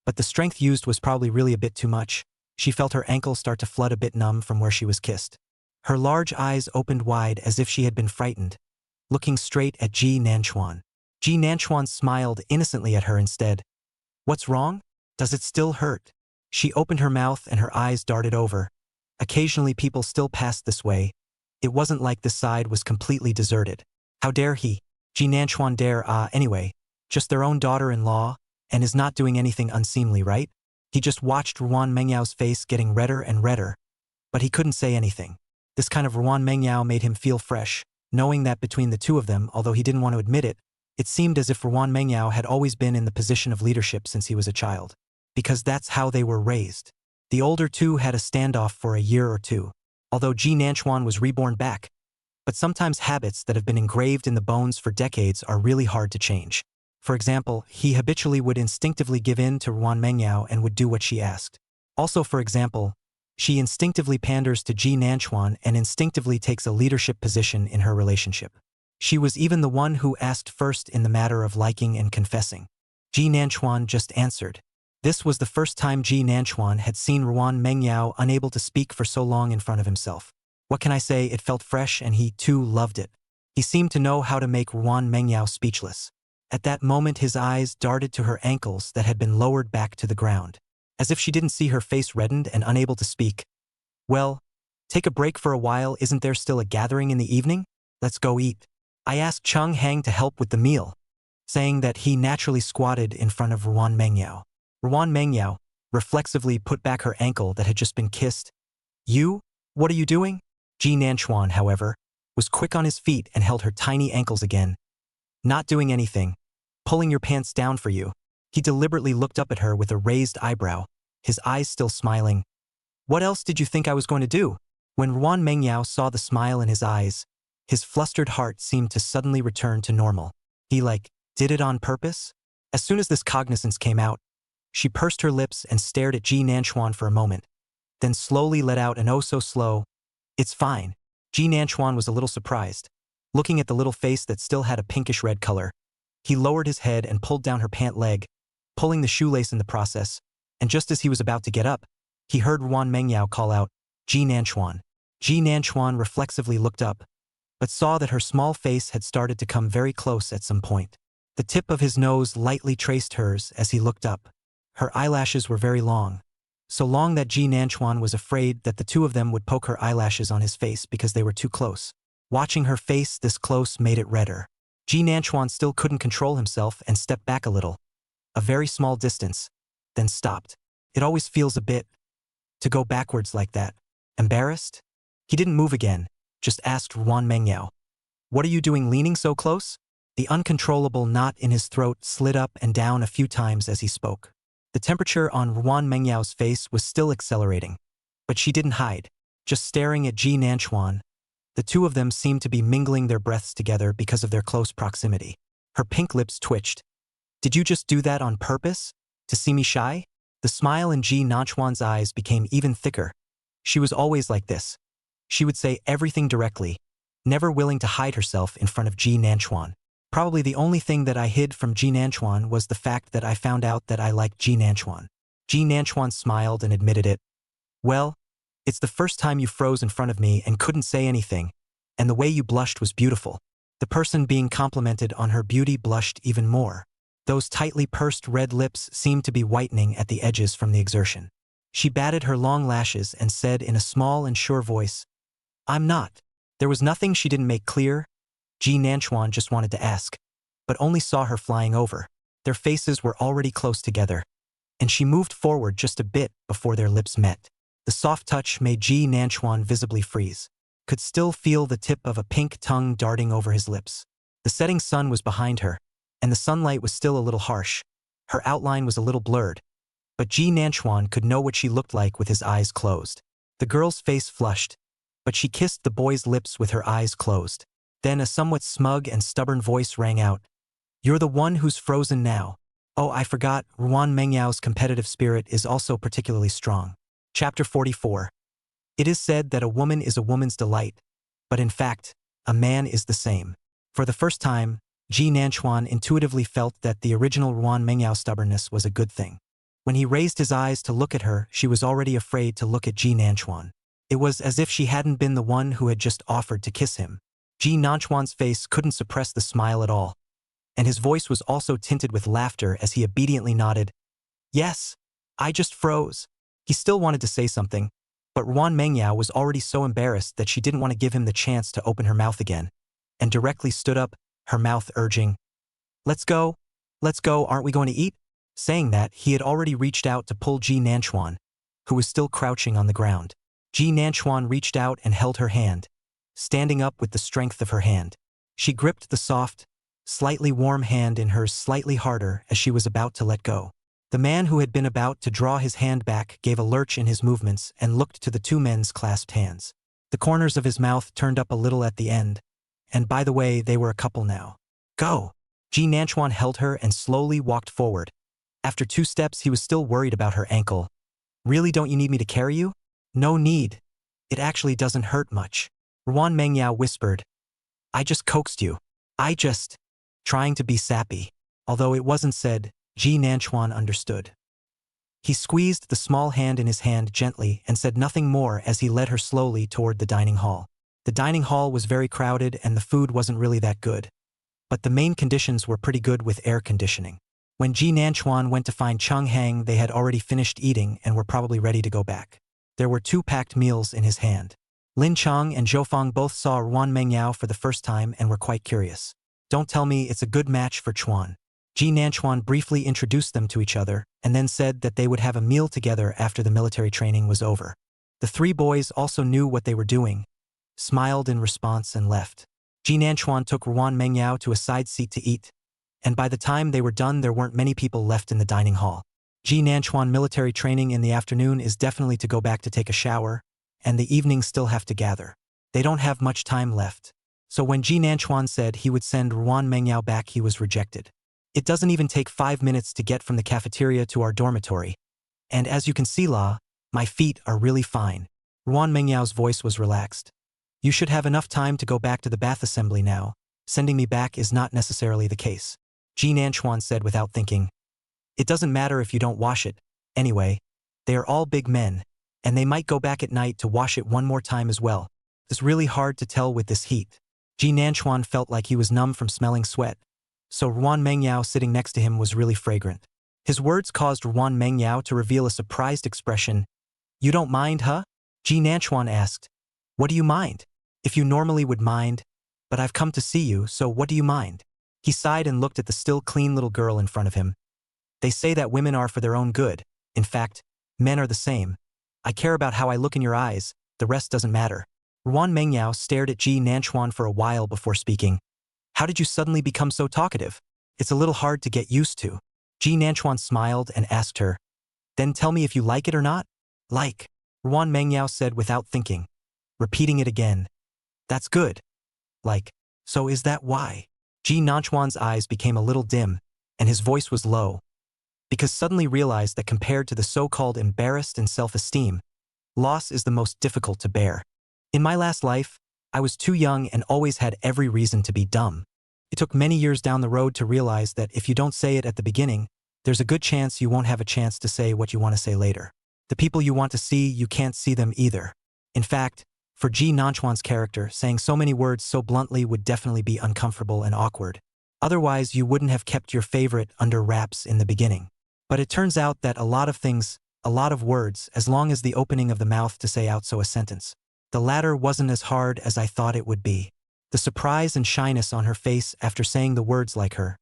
But the strength used was probably really a bit too much. She felt her ankle start to flood a bit numb from where she was kissed. Her large eyes opened wide as if she had been frightened, looking straight at Ji Nanchuan. Ji Nanchuan smiled innocently at her instead. "What's wrong? Does it still hurt?" She opened her mouth and her eyes darted over. Occasionally people still passed this way. It wasn't like this side was completely deserted. How dare he? Ji Nanchuan dare anyway, just their own daughter-in-law, and is not doing anything unseemly, right? He just watched Ruan Mengyao's face getting redder and redder, but he couldn't say anything. This kind of Ruan Mengyao made him feel fresh, knowing that between the two of them, although he didn't want to admit it, it seemed as if Ruan Mengyao had always been in the position of leadership since he was a child. Because that's how they were raised. The older two had a standoff for a year or two, although Ji Nanchuan was reborn back. But sometimes habits that have been engraved in the bones for decades are really hard to change. For example, he habitually would instinctively give in to Ruan Mengyao and would do what she asked. Also, for example, she instinctively panders to Ji Nanchuan and instinctively takes a leadership position in her relationship. She was even the one who asked first in the matter of liking and confessing. Ji Nanchuan just answered. This was the first time Ji Nanchuan had seen Ruan Mengyao unable to speak for so long in front of himself. What can I say, it felt fresh and he, too, loved it. He seemed to know how to make Ruan Mengyao speechless. At that moment his eyes darted to her ankles that had been lowered back to the ground. As if she didn't see her face reddened and unable to speak. "Well, take a break for a while, isn't there still a gathering in the evening? Let's go eat." I asked Chung Hang to help with the meal, saying that he naturally squatted in front of Ruan Mengyao. Ruan Mengyao, reflexively put back her ankle that had just been kissed. You? What are you doing? Ji Nanchuan, however, was quick on his feet and held her tiny ankles again. Not doing anything. Pulling your pants down for you. He deliberately looked up at her with a raised eyebrow, his eyes still smiling. What else did you think I was going to do? When Ruan Mengyao saw the smile in his eyes, his flustered heart seemed to suddenly return to normal. He did it on purpose? As soon as this cognizance came out, she pursed her lips and stared at Ji Nanchuan for a moment, then slowly let out an oh-so-slow, "It's fine." Ji Nanchuan was a little surprised, looking at the little face that still had a pinkish-red color. He lowered his head and pulled down her pant leg, pulling the shoelace in the process, and just as he was about to get up, he heard Ruan Mengyao call out, "Ji Nanchuan." Ji Nanchuan reflexively looked up, but saw that her small face had started to come very close at some point. The tip of his nose lightly traced hers as he looked up. Her eyelashes were very long, so long that Ji Nanchuan was afraid that the two of them would poke her eyelashes on his face because they were too close. Watching her face this close made it redder. Ji Nanchuan still couldn't control himself and stepped back a little, a very small distance, then stopped. It always feels a bit to go backwards like that. Embarrassed? He didn't move again, just asked Ruan Mengyao. What are you doing leaning so close? The uncontrollable knot in his throat slid up and down a few times as he spoke. The temperature on Ruan Mengyao's face was still accelerating, but she didn't hide, just staring at Ji Nanchuan. The two of them seemed to be mingling their breaths together because of their close proximity. Her pink lips twitched. Did you just do that on purpose? To see me shy? The smile in Ji Nanchuan's eyes became even thicker. She was always like this. She would say everything directly, never willing to hide herself in front of Ji Nanchuan. Probably the only thing that I hid from Ji Nanchuan was the fact that I found out that I liked Ji Nanchuan. Ji Nanchuan smiled and admitted it. Well, it's the first time you froze in front of me and couldn't say anything, and the way you blushed was beautiful. The person being complimented on her beauty blushed even more. Those tightly pursed red lips seemed to be whitening at the edges from the exertion. She batted her long lashes and said in a small and sure voice, "I'm not." There was nothing she didn't make clear. Ji Nanchuan just wanted to ask, but only saw her flying over. Their faces were already close together, and she moved forward just a bit before their lips met. The soft touch made Ji Nanchuan visibly freeze, could still feel the tip of a pink tongue darting over his lips. The setting sun was behind her, and the sunlight was still a little harsh. Her outline was a little blurred, but Ji Nanchuan could know what she looked like with his eyes closed. The girl's face flushed, but she kissed the boy's lips with her eyes closed. Then a somewhat smug and stubborn voice rang out. "You're the one who's frozen now." Oh, I forgot, Ruan Mengyao's competitive spirit is also particularly strong. Chapter 44. It is said that a woman is a woman's delight, but in fact, a man is the same. For the first time, Ji Nanchuan intuitively felt that the original Ruan Mengyao stubbornness was a good thing. When he raised his eyes to look at her, she was already afraid to look at Ji Nanchuan. It was as if she hadn't been the one who had just offered to kiss him. Ji Nanchuan's face couldn't suppress the smile at all, and his voice was also tinted with laughter as he obediently nodded. "Yes, I just froze." He still wanted to say something, but Ruan Mengyao was already so embarrassed that she didn't want to give him the chance to open her mouth again, and directly stood up, her mouth urging, let's go, aren't we going to eat?" Saying that, he had already reached out to pull Ji Nanchuan, who was still crouching on the ground. Ji Nanchuan reached out and held her hand, standing up with the strength of her hand. She gripped the soft, slightly warm hand in hers slightly harder as she was about to let go. The man who had been about to draw his hand back gave a lurch in his movements and looked to the two men's clasped hands. The corners of his mouth turned up a little at the end, and by the way, they were a couple now. "Go!" Ji Nanchuan held her and slowly walked forward. After 2 steps, he was still worried about her ankle. "Really, don't you need me to carry you?" "No need. It actually doesn't hurt much." Ruan Mengyao whispered. "I just coaxed you. Trying to be sappy." Although it wasn't said, Ji Nanchuan understood. He squeezed the small hand in his hand gently and said nothing more as he led her slowly toward the dining hall. The dining hall was very crowded and the food wasn't really that good, but the main conditions were pretty good with air conditioning. When Ji Nanchuan went to find Cheng Hang, they had already finished eating and were probably ready to go back. There were 2 packed meals in his hand. Lin Cheng and Zhou Feng both saw Ruan Mengyao for the first time and were quite curious. "Don't tell me it's a good match for Chuan." Ji Nanchuan briefly introduced them to each other and then said that they would have a meal together after the military training was over. The three boys also knew what they were doing, smiled in response and left. Ji Nanchuan took Ruan Mengyao to a side seat to eat, and by the time they were done there weren't many people left in the dining hall. Ji Nanchuan military training in the afternoon is definitely to go back to take a shower, and the evenings still have to gather. They don't have much time left. So when Ji Nanchuan said he would send Ruan Mengyao back, he was rejected. It doesn't even take 5 minutes to get from the cafeteria to our dormitory. And as you can see, my feet are really fine. Ruan Mengyao's voice was relaxed. You should have enough time to go back to the bath assembly now. Sending me back is not necessarily the case. Ji Nanchuan said without thinking. It doesn't matter if you don't wash it. Anyway, they are all big men, and they might go back at night to wash it one more time as well. It's really hard to tell with this heat. Ji Nanchuan felt like he was numb from smelling sweat. So Ruan Mengyao sitting next to him was really fragrant. His words caused Ruan Mengyao to reveal a surprised expression. You don't mind, huh? Ji Nanchuan asked. What do you mind? If you normally would mind, but I've come to see you, so what do you mind? He sighed and looked at the still clean little girl in front of him. They say that women are for their own good. In fact, men are the same. I care about how I look in your eyes, the rest doesn't matter. Ruan Mengyao stared at Ji Nanchuan for a while before speaking. How did you suddenly become so talkative? It's a little hard to get used to. Ji Nanchuan smiled and asked her. Then tell me if you like it or not? Like, Ruan Mengyao said without thinking. Repeating it again. That's good. Like, so is that why? Ji Nanchuan's eyes became a little dim, and his voice was low. Because suddenly realized that compared to the so-called embarrassed and self-esteem, loss is the most difficult to bear. In my last life, I was too young and always had every reason to be dumb. It took many years down the road to realize that if you don't say it at the beginning, there's a good chance you won't have a chance to say what you want to say later. The people you want to see, you can't see them either. In fact, for Ji Nanchuan's character, saying so many words so bluntly would definitely be uncomfortable and awkward. Otherwise, you wouldn't have kept your favorite under wraps in the beginning. But it turns out that a lot of things, a lot of words, as long as the opening of the mouth to say out so a sentence. The latter wasn't as hard as I thought it would be. The surprise and shyness on her face after saying the words like her,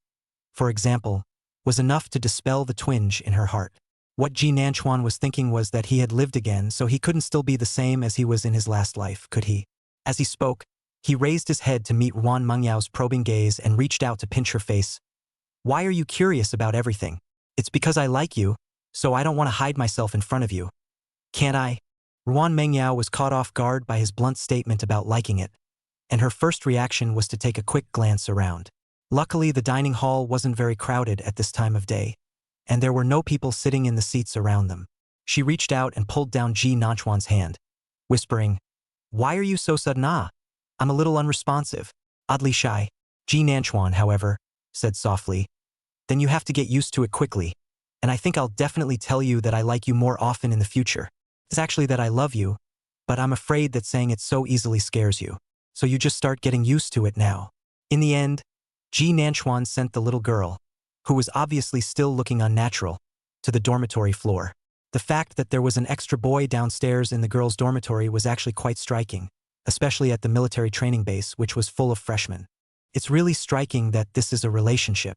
for example, was enough to dispel the twinge in her heart. What Ji Nanchuan was thinking was that he had lived again, so he couldn't still be the same as he was in his last life, could he? As he spoke, he raised his head to meet Ruan Mengyao's probing gaze and reached out to pinch her face. Why are you curious about everything? It's because I like you, so I don't want to hide myself in front of you. Can't I? Ruan Mengyao was caught off guard by his blunt statement about liking it, and her first reaction was to take a quick glance around. Luckily, the dining hall wasn't very crowded at this time of day, and there were no people sitting in the seats around them. She reached out and pulled down Ji Nanchuan's hand, whispering, Why are you so sudden? I'm a little unresponsive, oddly shy. Ji Nanchuan, however, said softly, Then you have to get used to it quickly, and I think I'll definitely tell you that I like you more often in the future. It's actually that I love you, but I'm afraid that saying it so easily scares you. So you just start getting used to it now. In the end, Ji Nanchuan sent the little girl, who was obviously still looking unnatural, to the dormitory floor. The fact that there was an extra boy downstairs in the girls' dormitory was actually quite striking, especially at the military training base, which was full of freshmen. It's really striking that this is a relationship.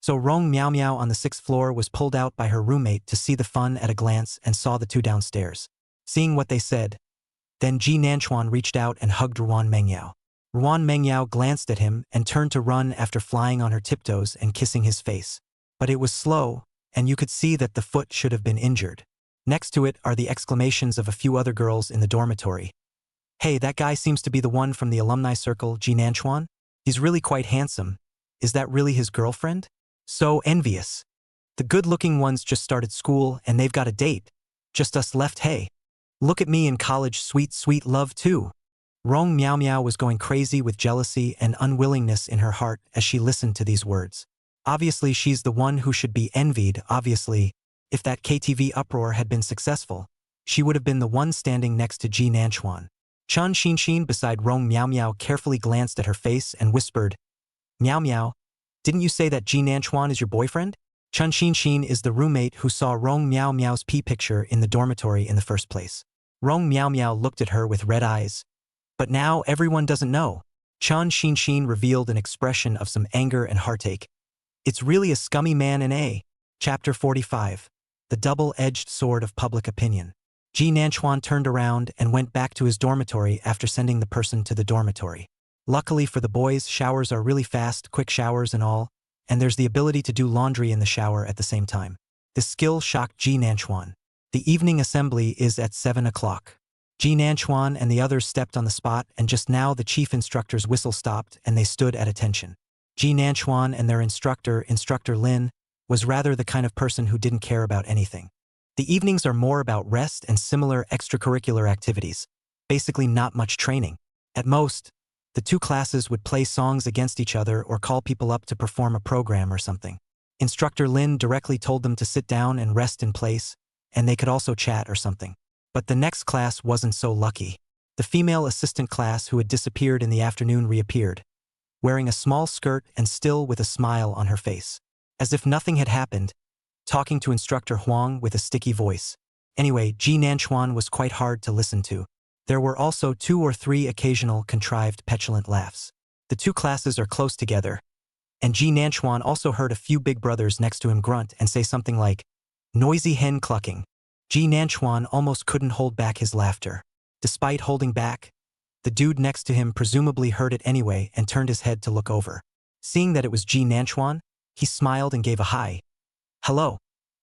So Rong Miao Miao on the 6th floor was pulled out by her roommate to see the fun at a glance and saw the two downstairs. Seeing what they said, then Ji Nanchuan reached out and hugged Ruan Mengyao. Ruan Mengyao glanced at him and turned to run after flying on her tiptoes and kissing his face. But it was slow, and you could see that the foot should have been injured. Next to it are the exclamations of a few other girls in the dormitory. Hey, that guy seems to be the one from the alumni circle, Ji Nanchuan? He's really quite handsome. Is that really his girlfriend? So envious. The good-looking ones just started school and they've got a date. Just us left, hey. Look at me in college, sweet, sweet love too. Rong Miao Miao was going crazy with jealousy and unwillingness in her heart as she listened to these words. Obviously, she's the one who should be envied, obviously. If that KTV uproar had been successful, she would have been the one standing next to Ji Nanchuan. Chen Xinxin beside Rong Miao Miao carefully glanced at her face and whispered, Miao Miao, didn't you say that Ji Nanchuan is your boyfriend? Chen Xinxin is the roommate who saw Rong Miao Miao's pee picture in the dormitory in the first place. Rong Miao Miao looked at her with red eyes. But now everyone doesn't know. Chen Xinxin revealed an expression of some anger and heartache. It's really a scummy man in A. Chapter 45. The Double-Edged Sword of Public Opinion. Ji Nanchuan turned around and went back to his dormitory after sending the person to the dormitory. Luckily for the boys, showers are really fast, quick showers and all, and there's the ability to do laundry in the shower at the same time. This skill shocked Ji Nanchuan. The evening assembly is at 7 o'clock. Ji Nanchuan and the others stepped on the spot, and just now the chief instructor's whistle stopped and they stood at attention. Ji Nanchuan and their instructor, Instructor Lin, was rather the kind of person who didn't care about anything. The evenings are more about rest and similar extracurricular activities. Basically not much training. At most, the two classes would play songs against each other or call people up to perform a program or something. Instructor Lin directly told them to sit down and rest in place, and they could also chat or something. But the next class wasn't so lucky. The female assistant class who had disappeared in the afternoon reappeared, wearing a small skirt and still with a smile on her face. As if nothing had happened, talking to Instructor Huang with a sticky voice. Anyway, Ji Nanchuan was quite hard to listen to. There were also 2 or 3 occasional contrived petulant laughs. The two classes are close together, and Ji Nanchuan also heard a few big brothers next to him grunt and say something like, "Noisy hen clucking." Ji Nanchuan almost couldn't hold back his laughter. Despite holding back, the dude next to him presumably heard it anyway and turned his head to look over. Seeing that it was Ji Nanchuan, he smiled and gave a hi. "Hello.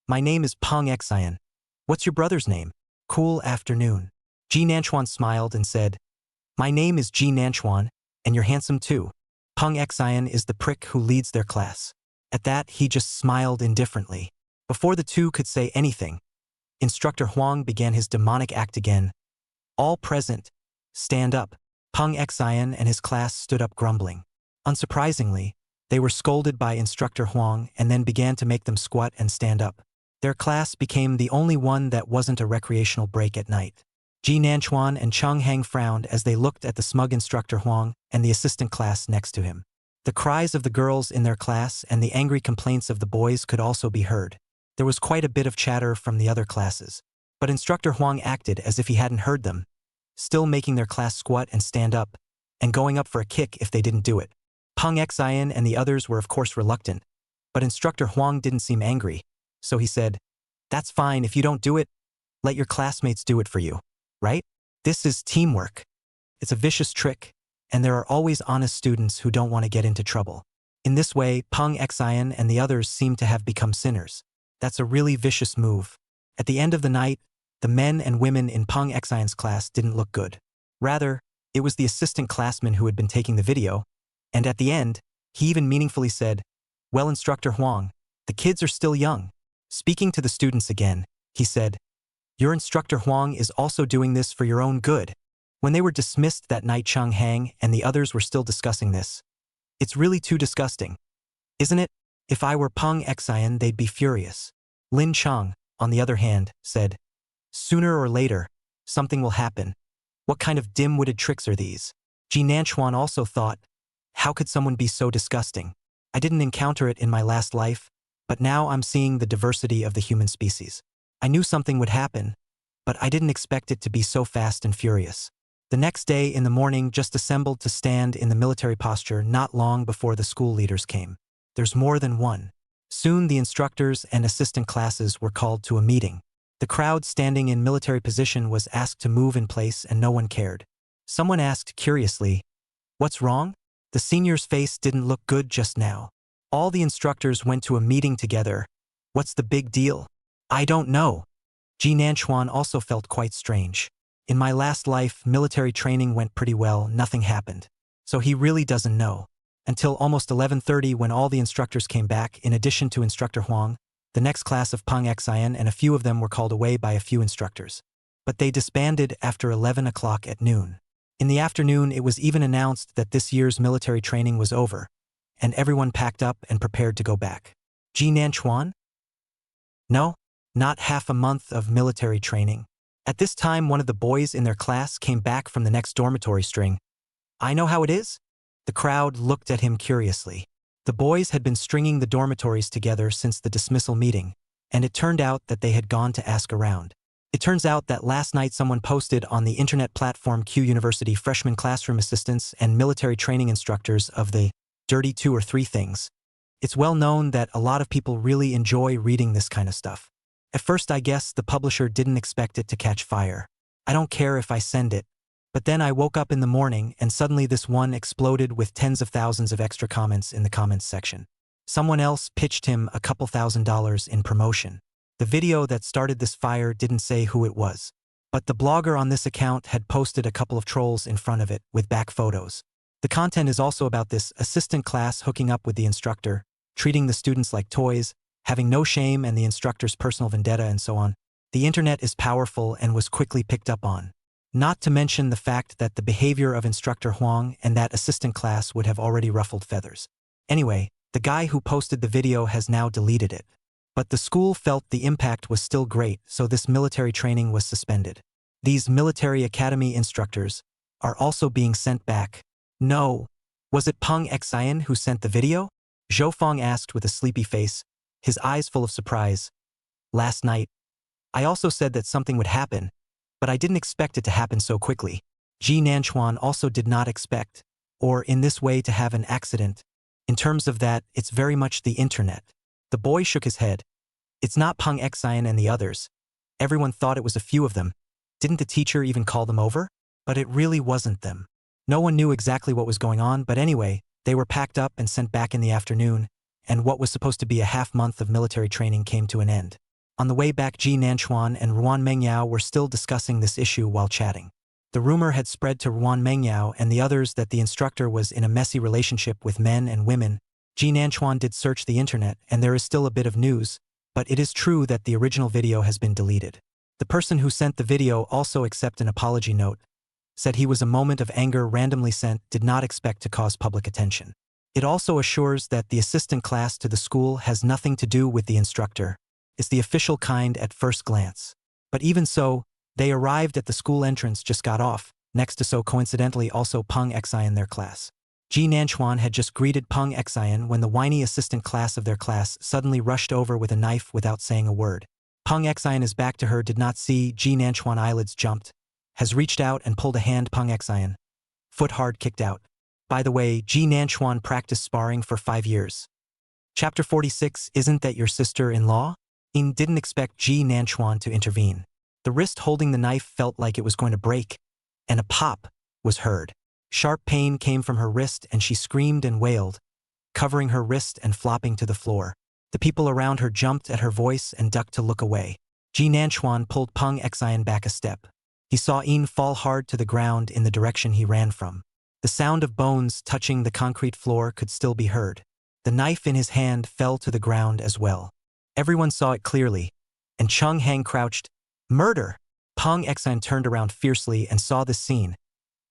My name is Peng Xian. What's your brother's name?" "Cool afternoon." Ji Nanchuan smiled and said, "My name is Ji Nanchuan, and you're handsome too." Peng Xian is the prick who leads their class. At that, he just smiled indifferently. Before the two could say anything, Instructor Huang began his demonic act again. "All present, stand up." Peng Xian and his class stood up grumbling. Unsurprisingly, they were scolded by Instructor Huang and then began to make them squat and stand up. Their class became the only one that wasn't a recreational break at night. Ji Nanchuan and Cheng Hang frowned as they looked at the smug Instructor Huang and the assistant class next to him. The cries of the girls in their class and the angry complaints of the boys could also be heard. There was quite a bit of chatter from the other classes. But Instructor Huang acted as if he hadn't heard them, still making their class squat and stand up, and going up for a kick if they didn't do it. Peng Xian and the others were of course reluctant, but Instructor Huang didn't seem angry, so he said, "That's fine if you don't do it, let your classmates do it for you, right? This is teamwork. It's a vicious trick, and there are always honest students who don't want to get into trouble." In this way, Peng Xian and the others seemed to have become sinners. That's a really vicious move. At the end of the night, the men and women in Peng Xian's class didn't look good. Rather, it was the assistant classman who had been taking the video, and at the end, he even meaningfully said, "Well, Instructor Huang, the kids are still young." Speaking to the students again, he said, "Your Instructor Huang is also doing this for your own good." When they were dismissed that night, Cheng Hang and the others were still discussing this. "It's really too disgusting, isn't it? If I were Peng Xian, they'd be furious." Lin Cheng, on the other hand, said, "Sooner or later, something will happen. What kind of dim-witted tricks are these?" Ji Nanchuan also thought, "How could someone be so disgusting? I didn't encounter it in my last life, but now I'm seeing the diversity of the human species. I knew something would happen, but I didn't expect it to be so fast and furious." The next day in the morning just assembled to stand in the military posture not long before the school leaders came. There's more than one. Soon the instructors and assistant classes were called to a meeting. The crowd standing in military position was asked to move in place and no one cared. Someone asked curiously, "What's wrong?" The senior's face didn't look good just now. All the instructors went to a meeting together. "What's the big deal?" "I don't know." Ji Nanchuan also felt quite strange. "In my last life, military training went pretty well, nothing happened. So he really doesn't know." Until almost 11:30 when all the instructors came back, in addition to Instructor Huang, the next class of Peng Xian and a few of them were called away by a few instructors. But they disbanded after 11 o'clock at noon. In the afternoon, it was even announced that this year's military training was over, and everyone packed up and prepared to go back. Ji Nanchuan? No, not half a month of military training. At this time, one of the boys in their class came back from the next dormitory string. "I know how it is?" The crowd looked at him curiously. The boys had been stringing the dormitories together since the dismissal meeting, and it turned out that they had gone to ask around. It turns out that last night someone posted on the internet platform Q University freshman classroom assistants and military training instructors of the dirty 2 or 3 things. It's well known that a lot of people really enjoy reading this kind of stuff. At first, I guess the publisher didn't expect it to catch fire. I don't care if I send it. But then I woke up in the morning and suddenly this one exploded with tens of thousands of extra comments in the comments section. Someone else pitched him a couple $1,000s in promotion. The video that started this fire didn't say who it was. But the blogger on this account had posted a couple of trolls in front of it with back photos. The content is also about this assistant class hooking up with the instructor, treating the students like toys, having no shame and the instructor's personal vendetta and so on. The internet is powerful and was quickly picked up on. Not to mention the fact that the behavior of instructor Huang and that assistant class would have already ruffled feathers. Anyway, the guy who posted the video has now deleted it. But the school felt the impact was still great, so this military training was suspended. These military academy instructors are also being sent back. No. Was it Peng Xian who sent the video? Zhou Feng asked with a sleepy face, his eyes full of surprise. Last night. I also said that something would happen, but I didn't expect it to happen so quickly. Ji Nanchuan also did not expect, or in this way to have an accident. In terms of that, it's very much the internet. The boy shook his head. It's not Peng Xian and the others. Everyone thought it was a few of them. Didn't the teacher even call them over? But it really wasn't them. No one knew exactly what was going on, but anyway, they were packed up and sent back in the afternoon, and what was supposed to be a half-month of military training came to an end. On the way back, Ji Nanchuan and Ruan Mengyao were still discussing this issue while chatting. The rumor had spread to Ruan Mengyao and the others that the instructor was in a messy relationship with men and women. Ji Nanchuan did search the internet, and there is still a bit of news, but it is true that the original video has been deleted. The person who sent the video also accepted an apology note, said he was a moment of anger randomly sent, did not expect to cause public attention. It also assures that the assistant class to the school has nothing to do with the instructor. It's the official kind at first glance. But even so, they arrived at the school entrance, just got off, next to so coincidentally also Peng Xian their class. Ji Nanchuan had just greeted Peng Xian when the whiny assistant class of their class suddenly rushed over with a knife without saying a word. Peng Xian is back to her, did not see Ji Nanchuan, eyelids jumped, has reached out and pulled a hand. Peng Xian. Foot hard kicked out. By the way, Ji Nanchuan practiced sparring for 5 years. Chapter 46, Isn't that your sister-in-law? In didn't expect Ji Nanchuan to intervene. The wrist holding the knife felt like it was going to break, and a pop was heard. Sharp pain came from her wrist and she screamed and wailed, covering her wrist and flopping to the floor. The people around her jumped at her voice and ducked to look away. Ji Nanchuan pulled Peng Xian back a step. He saw Yin fall hard to the ground in the direction he ran from. The sound of bones touching the concrete floor could still be heard. The knife in his hand fell to the ground as well. Everyone saw it clearly, and Chung Hang crouched. Murder! Peng Xian turned around fiercely and saw this scene,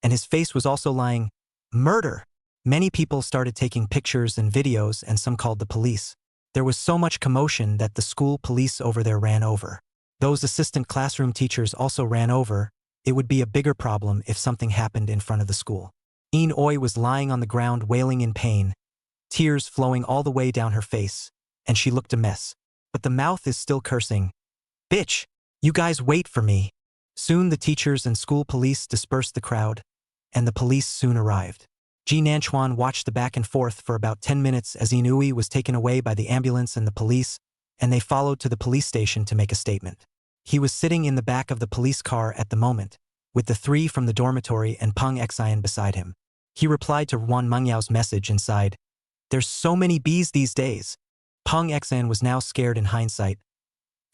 and his face was also lying. Murder! Many people started taking pictures and videos, and some called the police. There was so much commotion that the school police over there ran over. Those assistant classroom teachers also ran over. It would be a bigger problem if something happened in front of the school. Yin Oi was lying on the ground wailing in pain, tears flowing all the way down her face, and she looked a mess. But the mouth is still cursing. Bitch! You guys wait for me. Soon the teachers and school police dispersed the crowd, and the police soon arrived. Ji Nanchuan watched the back and forth for about 10 minutes as Inui was taken away by the ambulance and the police, and they followed to the police station to make a statement. He was sitting in the back of the police car at the moment, with the 3 from the dormitory and Peng Xian beside him. He replied to Ruan Mengyao's message and sighed. There's so many bees these days. Peng Xian was now scared in hindsight.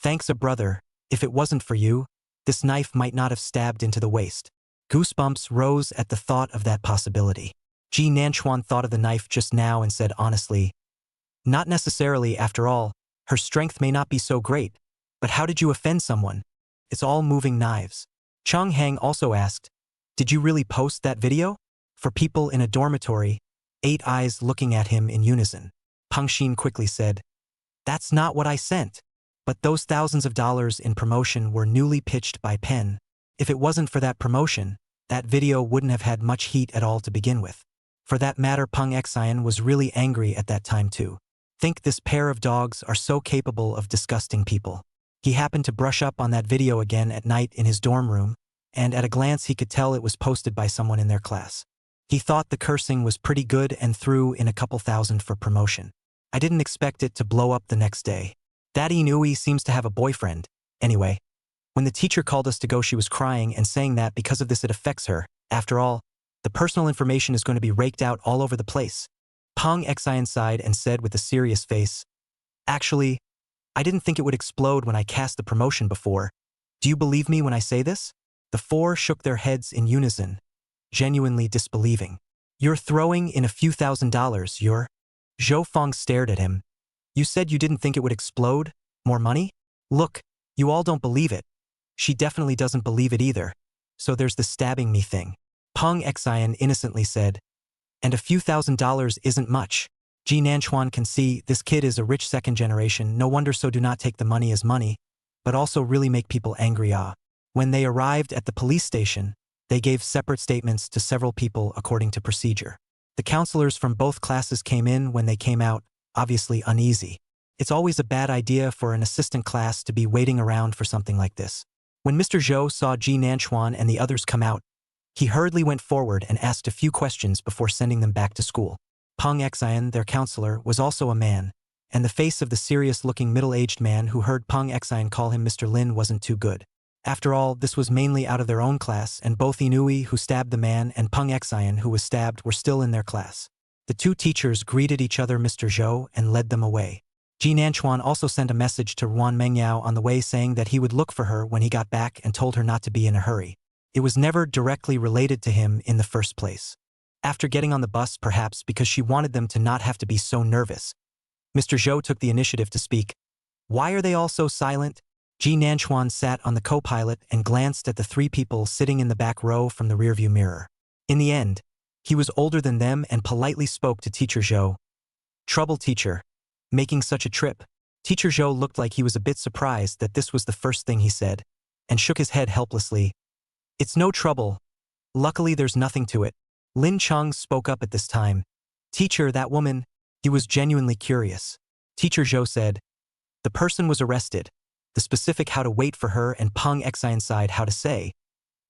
Thanks, a brother. If it wasn't for you, this knife might not have stabbed into the waist. Goosebumps rose at the thought of that possibility. Ji Nanchuan thought of the knife just now and said honestly, not necessarily, after all, her strength may not be so great, but how did you offend someone? It's all moving knives. Chung Hang also asked, did you really post that video? For people in a dormitory, 8 eyes looking at him in unison. Peng Xin quickly said, that's not what I sent. But those thousands of dollars in promotion were newly pitched by Penn. If it wasn't for that promotion, that video wouldn't have had much heat at all to begin with. For that matter, Peng Xian was really angry at that time too. Think this pair of dogs are so capable of disgusting people. He happened to brush up on that video again at night in his dorm room, and at a glance he could tell it was posted by someone in their class. He thought the cursing was pretty good and threw in a couple thousand for promotion. I didn't expect it to blow up the next day. That Inui seems to have a boyfriend. Anyway, when the teacher called us to go, she was crying and saying that because of this it affects her. After all, the personal information is going to be raked out all over the place. Pang Xian sighed and said with a serious face, "Actually, I didn't think it would explode when I cast the promotion before. Do you believe me when I say this?" The four shook their heads in unison, genuinely disbelieving. "You're throwing in a few $1,000s, you're..." Zhou Feng stared at him. "You said you didn't think it would explode? More money? Look, you all don't believe it. She definitely doesn't believe it either. So there's the stabbing me thing." Pang Xian innocently said, "And a few $1,000s isn't much. Ji Nanchuan can see this kid is a rich second generation, no wonder, so do not take the money as money, but also really make people angry. When they arrived at the police station, they gave separate statements to several people according to procedure. The counselors from both classes came in. When they came out, obviously uneasy. It's always a bad idea for an assistant class to be waiting around for something like this. When Mr. Zhou saw Ji Nanchuan and the others come out, he hurriedly went forward and asked a few questions before sending them back to school. Pang Xian, their counselor, was also a man, and the face of the serious-looking middle-aged man who heard Pang Xian call him Mr. Lin wasn't too good. After all, this was mainly out of their own class, and both Inui, who stabbed the man, and Pang Xian, who was stabbed, were still in their class. The two teachers greeted each other, Mr. Zhou, and led them away. Ji Nanchuan also sent a message to Ruan Mengyao on the way saying that he would look for her when he got back and told her not to be in a hurry. It was never directly related to him in the first place. After getting on the bus, perhaps because she wanted them to not have to be so nervous, Mr. Zhou took the initiative to speak. "Why are they all so silent?" Ji Nanchuan sat on the co-pilot and glanced at the three people sitting in the back row from the rearview mirror. In the end, he was older than them and politely spoke to Teacher Zhou. "Trouble, teacher. Making such a trip?" Teacher Zhou looked like he was a bit surprised that this was the first thing he said, and shook his head helplessly. "It's no trouble. Luckily there's nothing to it." Lin Cheng spoke up at this time. "Teacher, that woman..." He was genuinely curious. Teacher Zhou said, "The person was arrested. The specific how to wait for her and Pang Xian side how to say,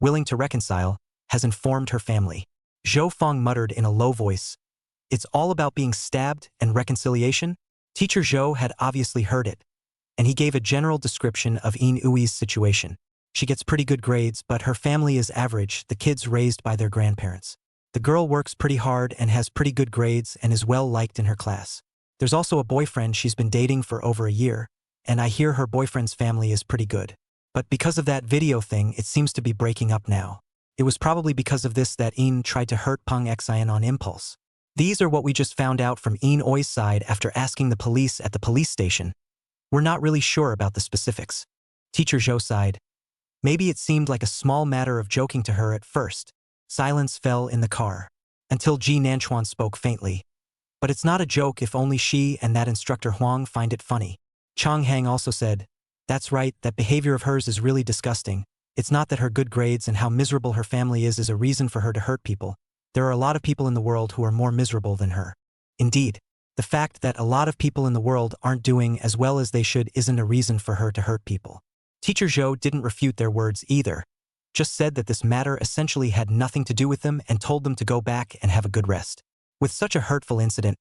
willing to reconcile, has informed her family." Zhou Feng muttered in a low voice, "It's all about being stabbed and reconciliation?" Teacher Zhou had obviously heard it, and he gave a general description of Yin Ui's situation. She gets pretty good grades, but her family is average, the kids raised by their grandparents. The girl works pretty hard and has pretty good grades and is well liked in her class. There's also a boyfriend she's been dating for over a year, and I hear her boyfriend's family is pretty good. But because of that video thing, it seems to be breaking up now. It was probably because of this that Yin tried to hurt Pang Xian on impulse. These are what we just found out from Yin Oi's side after asking the police at the police station. We're not really sure about the specifics. Teacher Zhou sighed. Maybe it seemed like a small matter of joking to her at first. Silence fell in the car, until Ji Nanchuan spoke faintly. "But it's not a joke if only she and that instructor Huang find it funny." Chang Hang also said, "That's right, that behavior of hers is really disgusting. It's not that her good grades and how miserable her family is a reason for her to hurt people. There are a lot of people in the world who are more miserable than her. Indeed, the fact that a lot of people in the world aren't doing as well as they should isn't a reason for her to hurt people." Teacher Zhou didn't refute their words either, just said that this matter essentially had nothing to do with them and told them to go back and have a good rest. "With such a hurtful incident,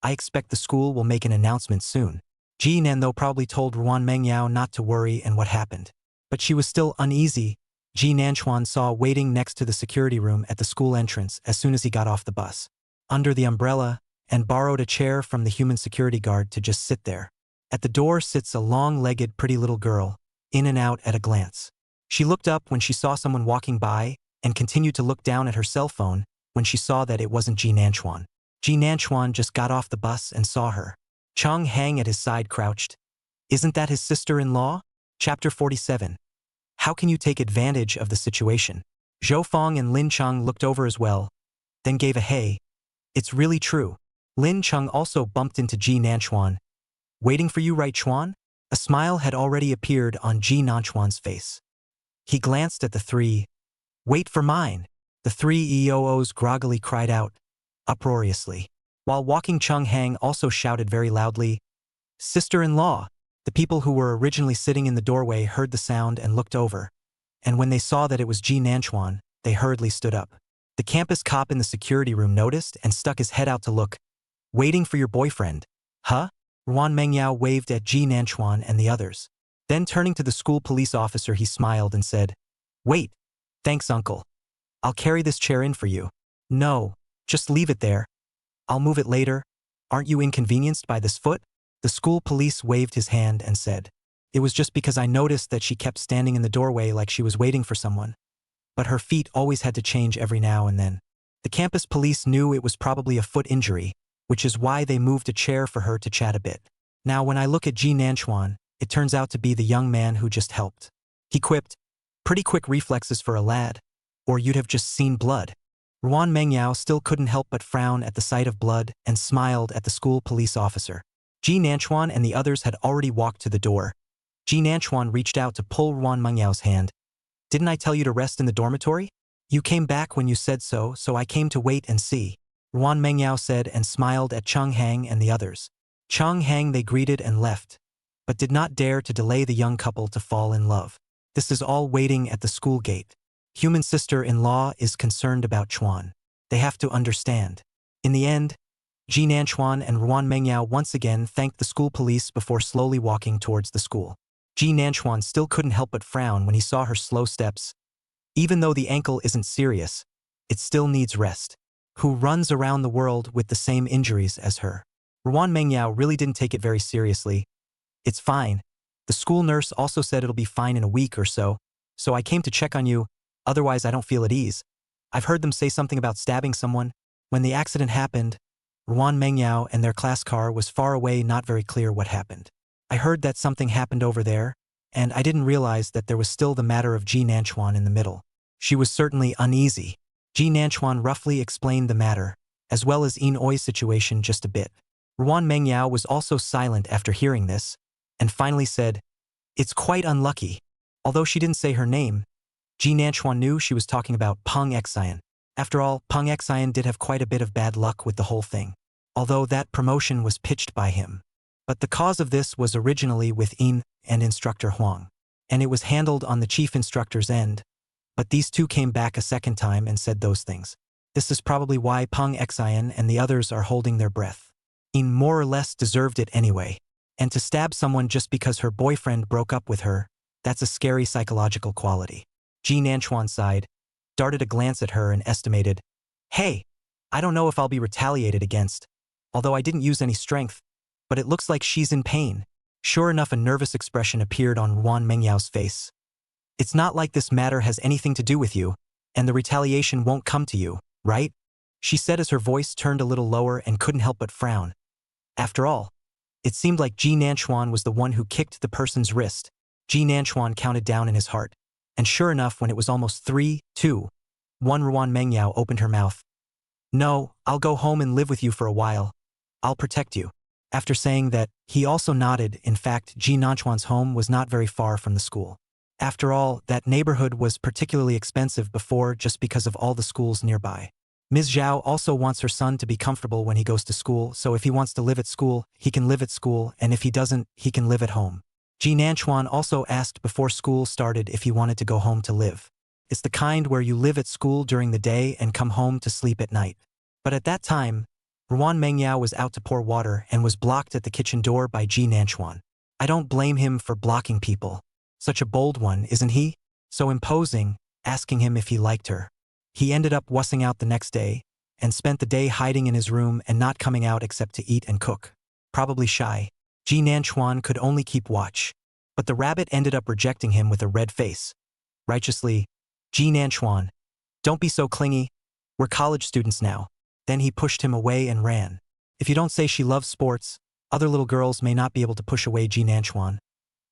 I expect the school will make an announcement soon." Ji Nan though probably told Ruan Mengyao not to worry and what happened. But she was still uneasy. Ji Nanchuan saw waiting next to the security room at the school entrance as soon as he got off the bus, under the umbrella, and borrowed a chair from the human security guard to just sit there. At the door sits a long-legged pretty little girl, in and out at a glance. She looked up when she saw someone walking by and continued to look down at her cell phone when she saw that it wasn't Ji Nanchuan. Ji Nanchuan just got off the bus and saw her. Chang Hang at his side crouched. "Isn't that his sister-in-law?" Chapter 47. How can you take advantage of the situation? Zhou Feng and Lin Cheng looked over as well, then gave a hey. "It's really true." Lin Cheng also bumped into Ji Nanchuan. "Waiting for you, right, Chuan?" A smile had already appeared on Ji Nanchuan's face. He glanced at the three. "Wait for mine!" The three EOOs groggily cried out, uproariously. While walking, Cheng Hang also shouted very loudly, "Sister-in-law!" The people who were originally sitting in the doorway heard the sound and looked over, and when they saw that it was Ji Nanchuan, they hurriedly stood up. The campus cop in the security room noticed and stuck his head out to look. "Waiting for your boyfriend." Huh? Ruan Mengyao waved at Ji Nanchuan and the others. Then turning to the school police officer he smiled and said, "Wait. Thanks, uncle. I'll carry this chair in for you." "No, just leave it there. I'll move it later. Aren't you inconvenienced by this foot?" The school police waved his hand and said, "It was just because I noticed that she kept standing in the doorway like she was waiting for someone. But her feet always had to change every now and then." The campus police knew it was probably a foot injury, which is why they moved a chair for her to chat a bit. Now when I look at Ji Nanchuan, it turns out to be the young man who just helped. He quipped, "Pretty quick reflexes for a lad, or you'd have just seen blood." Ruan Mengyao still couldn't help but frown at the sight of blood and smiled at the school police officer. Ji Nanchuan and the others had already walked to the door. Ji Nanchuan reached out to pull Ruan Mengyao's hand. "Didn't I tell you to rest in the dormitory? You came back when you said so, so I came to wait and see," Ruan Mengyao said and smiled at Cheng Hang and the others. Cheng Hang they greeted and left, but did not dare to delay the young couple to fall in love. This is all waiting at the school gate. Human sister-in-law is concerned about Chuan. They have to understand. In the end, Ji Nanchuan and Ruan Mengyao once again thanked the school police before slowly walking towards the school. Ji Nanchuan still couldn't help but frown when he saw her slow steps. Even though the ankle isn't serious, it still needs rest. Who runs around the world with the same injuries as her? Ruan Mengyao really didn't take it very seriously. "It's fine. The school nurse also said it'll be fine in a week or so I came to check on you, otherwise I don't feel at ease. I've heard them say something about stabbing someone. When the accident happened, Ruan Mengyao and their class car was far away, not very clear what happened. I heard that something happened over there, and I didn't realize that there was still the matter of Ji Nanchuan in the middle." She was certainly uneasy. Ji Nanchuan roughly explained the matter, as well as In Oi's situation just a bit. Ruan Mengyao was also silent after hearing this, and finally said, "It's quite unlucky." Although she didn't say her name, Ji Nanchuan knew she was talking about Peng Xian. After all, Peng Xian did have quite a bit of bad luck with the whole thing, although that promotion was pitched by him. But the cause of this was originally with In and instructor Huang, and it was handled on the chief instructor's end, but these two came back a second time and said those things. This is probably why Peng Xian and the others are holding their breath. In more or less deserved it anyway. And to stab someone just because her boyfriend broke up with her, that's a scary psychological quality. Ji Nanchuan sighed, darted a glance at her and estimated, "Hey, I don't know if I'll be retaliated against, although I didn't use any strength, but it looks like she's in pain." Sure enough, a nervous expression appeared on Ruan Mengyao's face. "It's not like this matter has anything to do with you, and the retaliation won't come to you, right?" she said as her voice turned a little lower and couldn't help but frown. After all, it seemed like Ji Nanchuan was the one who kicked the person's wrist. Ji Nanchuan counted down in his heart, and sure enough, when it was almost 3, 2, 1, Ruan Mengyao opened her mouth. "No, I'll go home and live with you for a while. I'll protect you." After saying that, he also nodded. In fact, Ji Nanchuan's home was not very far from the school. After all, that neighborhood was particularly expensive before just because of all the schools nearby. Ms. Zhao also wants her son to be comfortable when he goes to school, so if he wants to live at school, he can live at school, and if he doesn't, he can live at home. Ji Nanchuan also asked before school started if he wanted to go home to live. It's the kind where you live at school during the day and come home to sleep at night. But at that time, Ruan Mengyao was out to pour water and was blocked at the kitchen door by Ji Nanchuan. I don't blame him for blocking people. Such a bold one, isn't he? So imposing, asking him if he liked her. He ended up wussing out the next day, and spent the day hiding in his room and not coming out except to eat and cook. Probably shy. Ji Nanchuan could only keep watch. But the rabbit ended up rejecting him with a red face. Righteously, "Ji Nanchuan, don't be so clingy. We're college students now." Then he pushed him away and ran. If you don't say she loves sports, other little girls may not be able to push away Ji Nanchuan.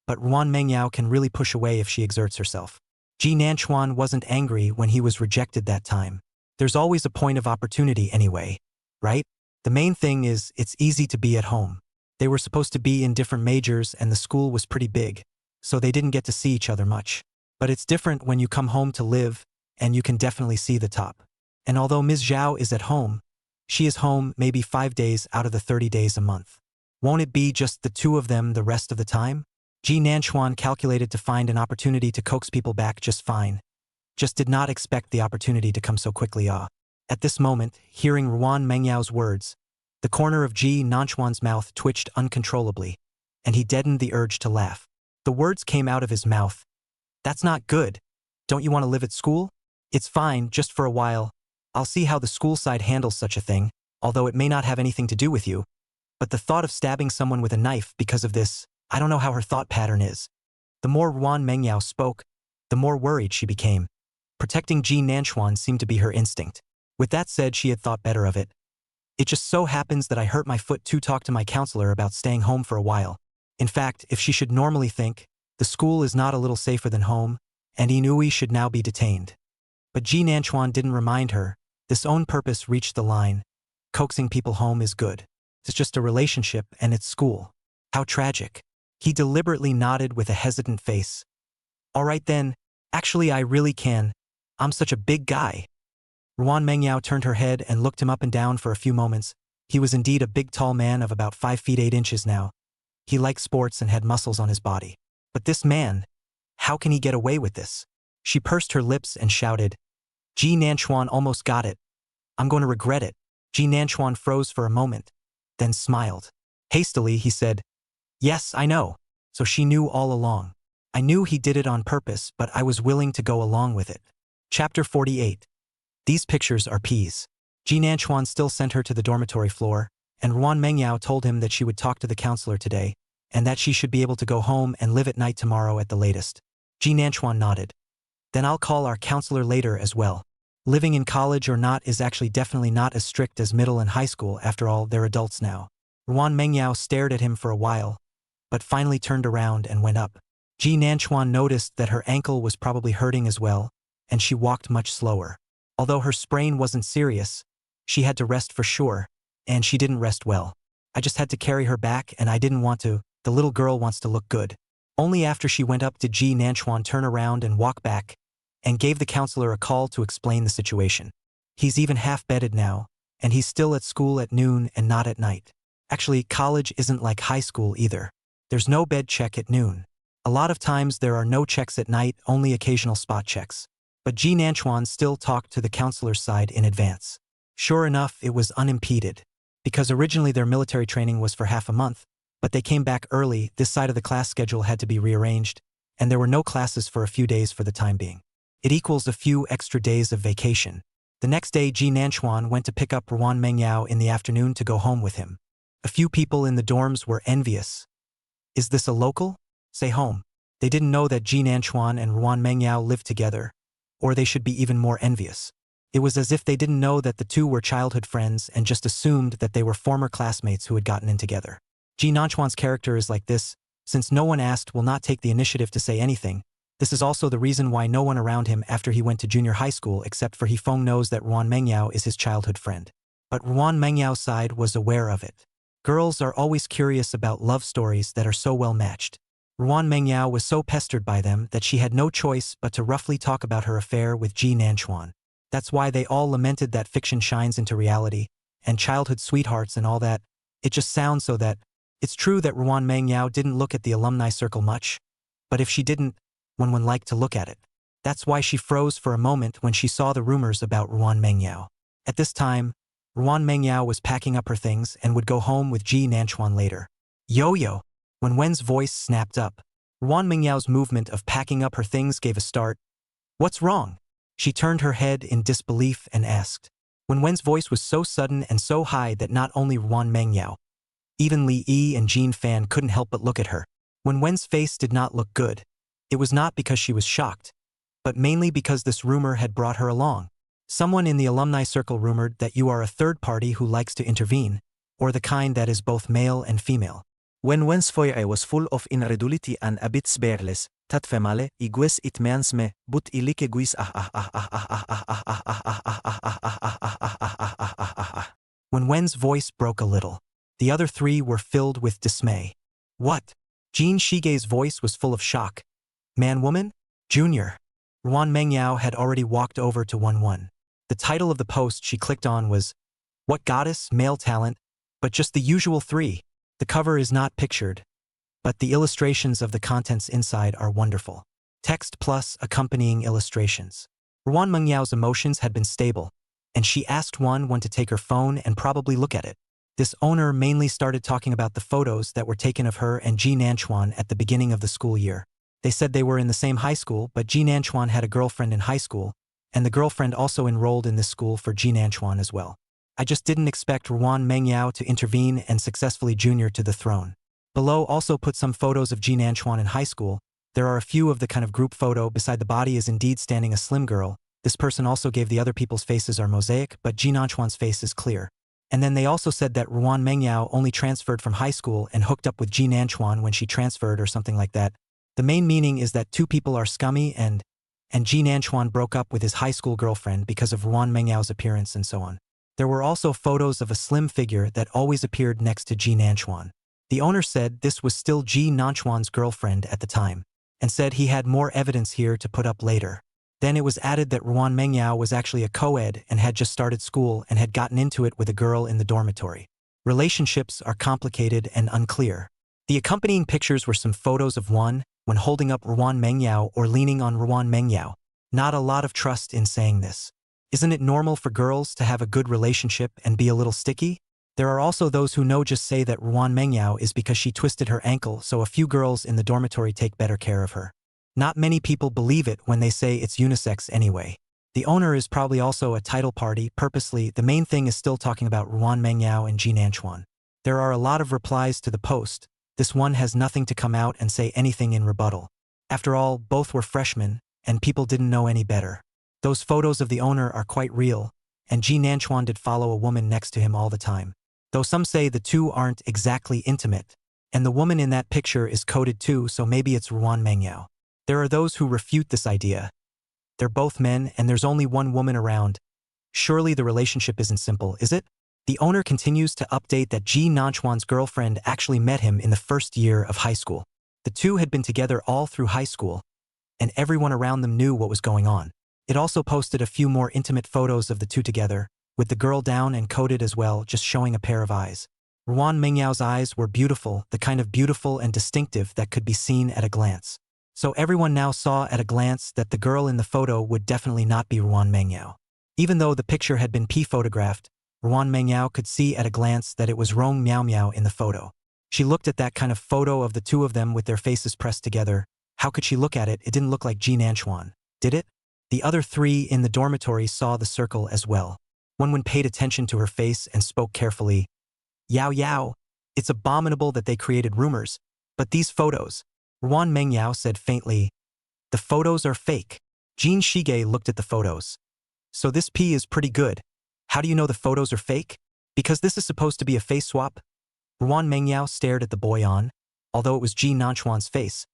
But Ruan Mengyao can really push away if she exerts herself. Ji Nanchuan wasn't angry when he was rejected that time. There's always a point of opportunity anyway, right? The main thing is it's easy to be at home. They were supposed to be in different majors and the school was pretty big, so they didn't get to see each other much. But it's different when you come home to live, and you can definitely see the top. And although Ms. Zhao is at home, she is home maybe 5 days out of the 30 days a month. Won't it be just the two of them the rest of the time? Ji Nanchuan calculated to find an opportunity to coax people back just fine. Just did not expect the opportunity to come so quickly. At this moment, hearing Ruan Mengyao's words, The corner of Ji Nanchuan's mouth twitched uncontrollably, and he deadened the urge to laugh. The words came out of his mouth. That's not good. Don't you want to live at school? It's fine, just for a while. I'll see how the school side handles such a thing, although it may not have anything to do with you. But the thought of stabbing someone with a knife because of this, I don't know how her thought pattern is. The more Ruan Mengyao spoke, the more worried she became. Protecting Ji Nanchuan seemed to be her instinct. With that said, she had thought better of it. It just so happens that I hurt my foot to talk to my counselor about staying home for a while. In fact, if she should normally think, the school is not a little safer than home, and Inui should now be detained. But Ji Nanchuan didn't remind her. This own purpose reached the line. Coaxing people home is good. It's just a relationship and it's school. How tragic. He deliberately nodded with a hesitant face. All right then, actually I really can. I'm such a big guy. Ruan Mengyao turned her head and looked him up and down for a few moments. He was indeed a big tall man of about 5 feet 8 inches now. He liked sports and had muscles on his body. But this man, how can he get away with this? She pursed her lips and shouted. Ji Nanchuan almost got it. I'm going to regret it. Ji Nanchuan froze for a moment, then smiled. Hastily, he said, yes, I know. So she knew all along. I knew he did it on purpose, but I was willing to go along with it. Chapter 48. These pictures are peas. Ji Nanchuan still sent her to the dormitory floor, and Ruan Mengyao told him that she would talk to the counselor today, and that she should be able to go home and live at night tomorrow at the latest. Ji Nanchuan nodded. Then I'll call our counselor later as well. Living in college or not is actually definitely not as strict as middle and high school. After all, they're adults now. Ruan Mengyao stared at him for a while, but finally turned around and went up. Ji Nanchuan noticed that her ankle was probably hurting as well, and she walked much slower. Although her sprain wasn't serious, she had to rest for sure, and she didn't rest well. I just had to carry her back and I didn't want to. The little girl wants to look good. Only after she went up did Ji Nanchuan turn around and walk back, and gave the counselor a call to explain the situation. He's even half-bedded now, and he's still at school at noon and not at night. Actually, college isn't like high school either. There's no bed check at noon. A lot of times there are no checks at night, only occasional spot checks. But Ji Nanchuan still talked to the counselor's side in advance. Sure enough, it was unimpeded. Because originally their military training was for half a month, but they came back early. This side of the class schedule had to be rearranged, and there were no classes for a few days for the time being. It equals a few extra days of vacation. The next day, Ji Nanchuan went to pick up Ruan Mengyao in the afternoon to go home with him. A few people in the dorms were envious. Is this a local? Say home. They didn't know that Ji Nanchuan and Ruan Mengyao lived together, or they should be even more envious. It was as if they didn't know that the two were childhood friends and just assumed that they were former classmates who had gotten in together. Ji Nanchuan's character is like this. Since no one asked, will not take the initiative to say anything. This is also the reason why no one around him after he went to junior high school except for Hifeng knows that Ruan Mengyao is his childhood friend. But Ruan Mengyao's side was aware of it. Girls are always curious about love stories that are so well matched. Ruan Mengyao was so pestered by them that she had no choice but to roughly talk about her affair with Ji Nanchuan. That's why they all lamented that fiction shines into reality, and childhood sweethearts and all that. It just sounds so that it's true that Ruan Mengyao didn't look at the alumni circle much, but if she didn't, one liked to look at it. That's why she froze for a moment when she saw the rumors about Ruan Mengyao. At this time, Ruan Mengyao was packing up her things and would go home with Ji Nanchuan later. Yo-yo! When Wen's voice snapped up, Ruan Mengyao's movement of packing up her things gave a start. What's wrong? She turned her head in disbelief and asked. When Wen's voice was so sudden and so high that not only Ruan Mengyao, even Li Yi and Jean Fan couldn't help but look at her. When Wen's face did not look good, it was not because she was shocked, but mainly because this rumor had brought her along. Someone in the alumni circle rumored that you are a third party who likes to intervene, or the kind that is both male and female. When Wen's foyer was full of incredulity and a bit speechless, tat female, igues it meansme, but ilike guis When Wen's voice broke a little, the other three were filled with dismay. What? Jean Shige's voice was full of shock. Man-woman? Junior. Ruan Mengyao had already walked over to 1-1. The title of the post she clicked on was, What Goddess, Male Talent, but just the usual 3. The cover is not pictured, but the illustrations of the contents inside are wonderful. Text plus accompanying illustrations. Ruan Mengyao's emotions had been stable, and she asked 1-1 to take her phone and probably look at it. This owner mainly started talking about the photos that were taken of her and Ji Nanchuan at the beginning of the school year. They said they were in the same high school, but Ji Nanchuan had a girlfriend in high school, and the girlfriend also enrolled in this school for Ji Nanchuan as well. I just didn't expect Ruan Mengyao to intervene and successfully junior to the throne. Below also put some photos of Ji Nanchuan in high school. There are a few of the kind of group photo. Beside the body is indeed standing a slim girl. This person also gave the other people's faces are mosaic, but Ji Nanchuan's face is clear. And then they also said that Ruan Mengyao only transferred from high school and hooked up with Ji Nanchuan when she transferred or something like that. The main meaning is that two people are scummy and Ji Nanchuan broke up with his high school girlfriend because of Ruan Mengyao's appearance and so on. There were also photos of a slim figure that always appeared next to Ji Nanchuan. The owner said this was still Ji Nanchuan's girlfriend at the time, and said he had more evidence here to put up later. Then it was added that Ruan Mengyao was actually a co-ed and had just started school and had gotten into it with a girl in the dormitory. Relationships are complicated and unclear. The accompanying pictures were some photos of one when holding up Ruan Mengyao or leaning on Ruan Mengyao. Not a lot of trust in saying this. Isn't it normal for girls to have a good relationship and be a little sticky? There are also those who just say that Ruan Mengyao is because she twisted her ankle, so a few girls in the dormitory take better care of her. Not many people believe it when they say it's unisex anyway. The owner is probably also a title party purposely. The main thing is still talking about Ruan Mengyao and Ji Nanchuan. There are a lot of replies to the post. This one has nothing to come out and say anything in rebuttal. After all, both were freshmen, and people didn't know any better. Those photos of the owner are quite real, and Ji Nanchuan did follow a woman next to him all the time. Though some say the two aren't exactly intimate, and the woman in that picture is coded too, so maybe it's Ruan Mengyao. There are those who refute this idea. They're both men and there's only one woman around. Surely the relationship isn't simple, is it? The owner continues to update that Ji Nanchuan's girlfriend actually met him in the first year of high school. The two had been together all through high school, and everyone around them knew what was going on. It also posted a few more intimate photos of the two together, with the girl down and coded as well, just showing a pair of eyes. Ruan Mengyao's eyes were beautiful, the kind of beautiful and distinctive that could be seen at a glance. So everyone now saw at a glance that the girl in the photo would definitely not be Ruan Mengyao. Even though the picture had been photographed, Ruan Mengyao could see at a glance that it was Rong Miao Miao in the photo. She looked at that kind of photo of the two of them with their faces pressed together. How could she look at it? It didn't look like Ji Nanchuan, did it? The other three in the dormitory saw the circle as well. One paid attention to her face and spoke carefully. Yao Yao, it's abominable that they created rumors, but these photos, Ruan Mengyao said faintly, the photos are fake. Jin Shige looked at the photos. So this P is pretty good. How do you know the photos are fake? Because this is supposed to be a face swap? Ruan Mengyao stared at the boy on, although it was Ji Nanchuan's face.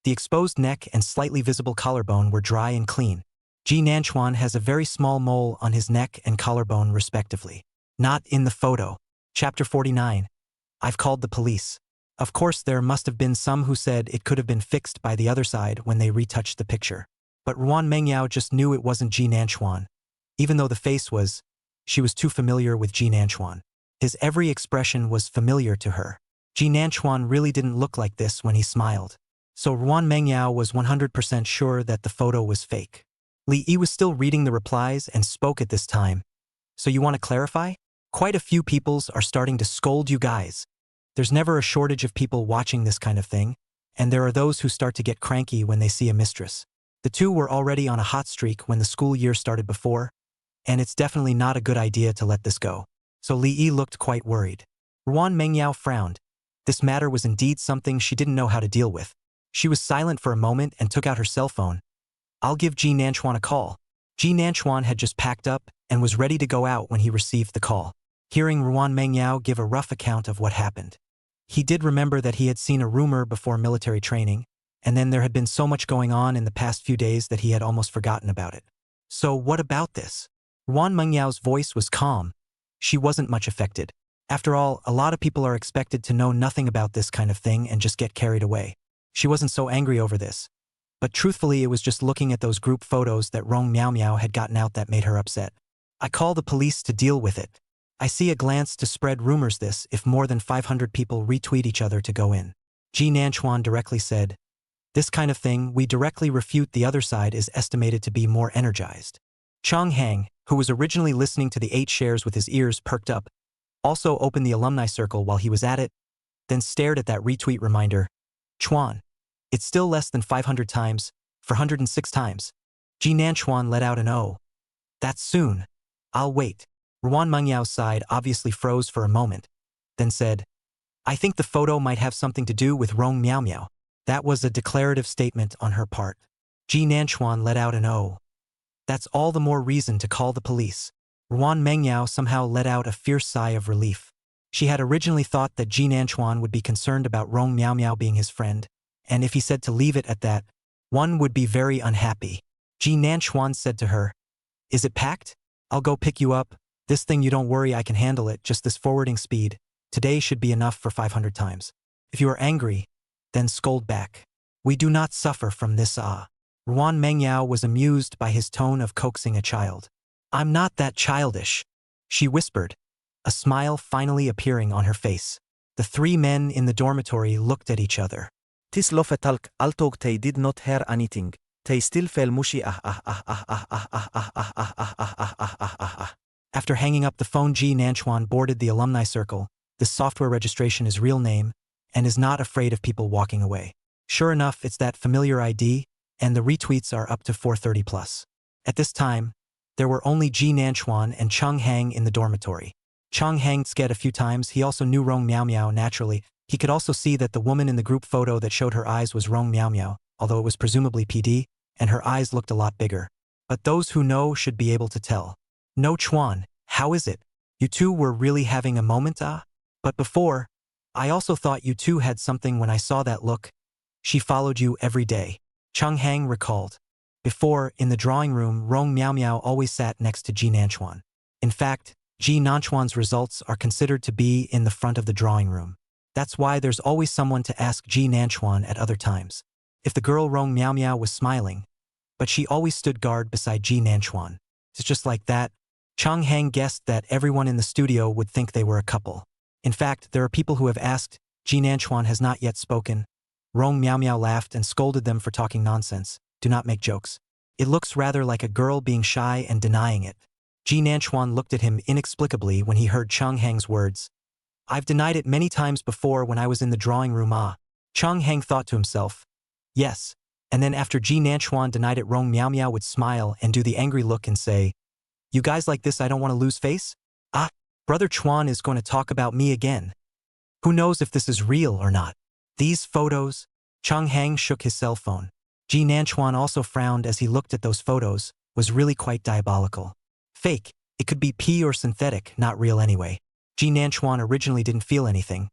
The exposed neck and slightly visible collarbone were dry and clean. Ji Nanchuan has a very small mole on his neck and collarbone respectively. Not in the photo. Chapter 49. I've called the police. Of course there must have been some who said it could have been fixed by the other side when they retouched the picture. But Ruan Mengyao just knew it wasn't Ji Nanchuan. Even though the face was, she was too familiar with Ji Nanchuan. His every expression was familiar to her. Ji Nanchuan really didn't look like this when he smiled. So Ruan Mengyao was 100% sure that the photo was fake. Li Yi was still reading the replies and spoke at this time. So you want to clarify? Quite a few peoples are starting to scold you guys. There's never a shortage of people watching this kind of thing, and there are those who start to get cranky when they see a mistress. The two were already on a hot streak when the school year started before, and it's definitely not a good idea to let this go. So Li Yi looked quite worried. Ruan Mengyao frowned. This matter was indeed something she didn't know how to deal with. She was silent for a moment and took out her cell phone. I'll give Ji Nanchuan a call. Ji Nanchuan had just packed up and was ready to go out when he received the call. Hearing Ruan Mengyao give a rough account of what happened. He did remember that he had seen a rumor before military training, and then there had been so much going on in the past few days that he had almost forgotten about it. So what about this? Ruan Mengyao's voice was calm. She wasn't much affected. After all, a lot of people are expected to know nothing about this kind of thing and just get carried away. She wasn't so angry over this. But truthfully, it was just looking at those group photos that Rong Miao Miao had gotten out that made her upset. I call the police to deal with it. I see a glance to spread rumors this if more than 500 people retweet each other to go in. Ji Nanchuan directly said, this kind of thing we directly refute, the other side is estimated to be more energized. Chong Hang, who was originally listening to the 8 shares with his ears perked up, Also opened the alumni circle while he was at it, then stared at that retweet reminder. Chuan. It's still less than 500 times, 406 times. Ji Nanchuan let out an "oh. That's soon. I'll wait." Ruan Mengyao's side obviously froze for a moment, then said, "I think the photo might have something to do with Rong Miao Miao." That was a declarative statement on her part. Ji Nanchuan let out an "oh. That's all the more reason to call the police." Ruan Mengyao somehow let out a fierce sigh of relief. She had originally thought that Ji Nanchuan would be concerned about Rong Miao Miao being his friend, and if he said to leave it at that, one would be very unhappy. Ji Nanchuan said to her, "Is it packed? I'll go pick you up. This thing, you don't worry, I can handle it, just this forwarding speed. Today should be enough for 500 times. If you are angry, then scold back. We do not suffer from this ah." Ruan Mengyao was amused by his tone of coaxing a child. "I'm not that childish," she whispered, a smile finally appearing on her face. The three men in the dormitory looked at each other. Tis lofetalk, altog they did not hear anything. They still fell mushy After hanging up the phone, Ji Nanchuan boarded the alumni circle. This software registration is real name and is not afraid of people walking away. Sure enough, it's that familiar ID, and the retweets are up to 430 plus. At this time, there were only Ji Nanchuan and Cheng Hang in the dormitory. Cheng Hang sked a few times. He also knew Rong Miao Miao naturally. He could also see that the woman in the group photo that showed her eyes was Rong Miao Miao, although it was presumably PD, and her eyes looked a lot bigger. But those who know should be able to tell. "No, Chuan, how is it? You two were really having a moment, ah? But before, I also thought you two had something when I saw that look. She followed you every day." Cheng Hang recalled. Before, in the drawing room, Rong Miao Miao always sat next to Ji Nanchuan. In fact, Ji Nanchuan's results are considered to be in the front of the drawing room. That's why there's always someone to ask Ji Nanchuan at other times. If the girl Rong Miao Miao was smiling, but she always stood guard beside Ji Nanchuan. It's just like that. Cheng Hang guessed that everyone in the studio would think they were a couple. In fact, there are people who have asked. Ji Nanchuan has not yet spoken. Rong Miao Miao laughed and scolded them for talking nonsense. "Do not make jokes. It looks rather like a girl being shy and denying it." Ji Nanchuan looked at him inexplicably when he heard Cheng Hang's words. "I've denied it many times before when I was in the drawing room ah." Cheng Hang thought to himself, "Yes." And then after Ji Nanchuan denied it, Rong Miao Miao would smile and do the angry look and say, "You guys like this, I don't want to lose face? Ah, Brother Chuan is going to talk about me again. Who knows if this is real or not? These photos?" Cheng Hang shook his cell phone. Ji Nanchuan also frowned as he looked at those photos, was really quite diabolical. Fake. It could be P or synthetic, not real anyway. Ji Nanchuan originally didn't feel anything,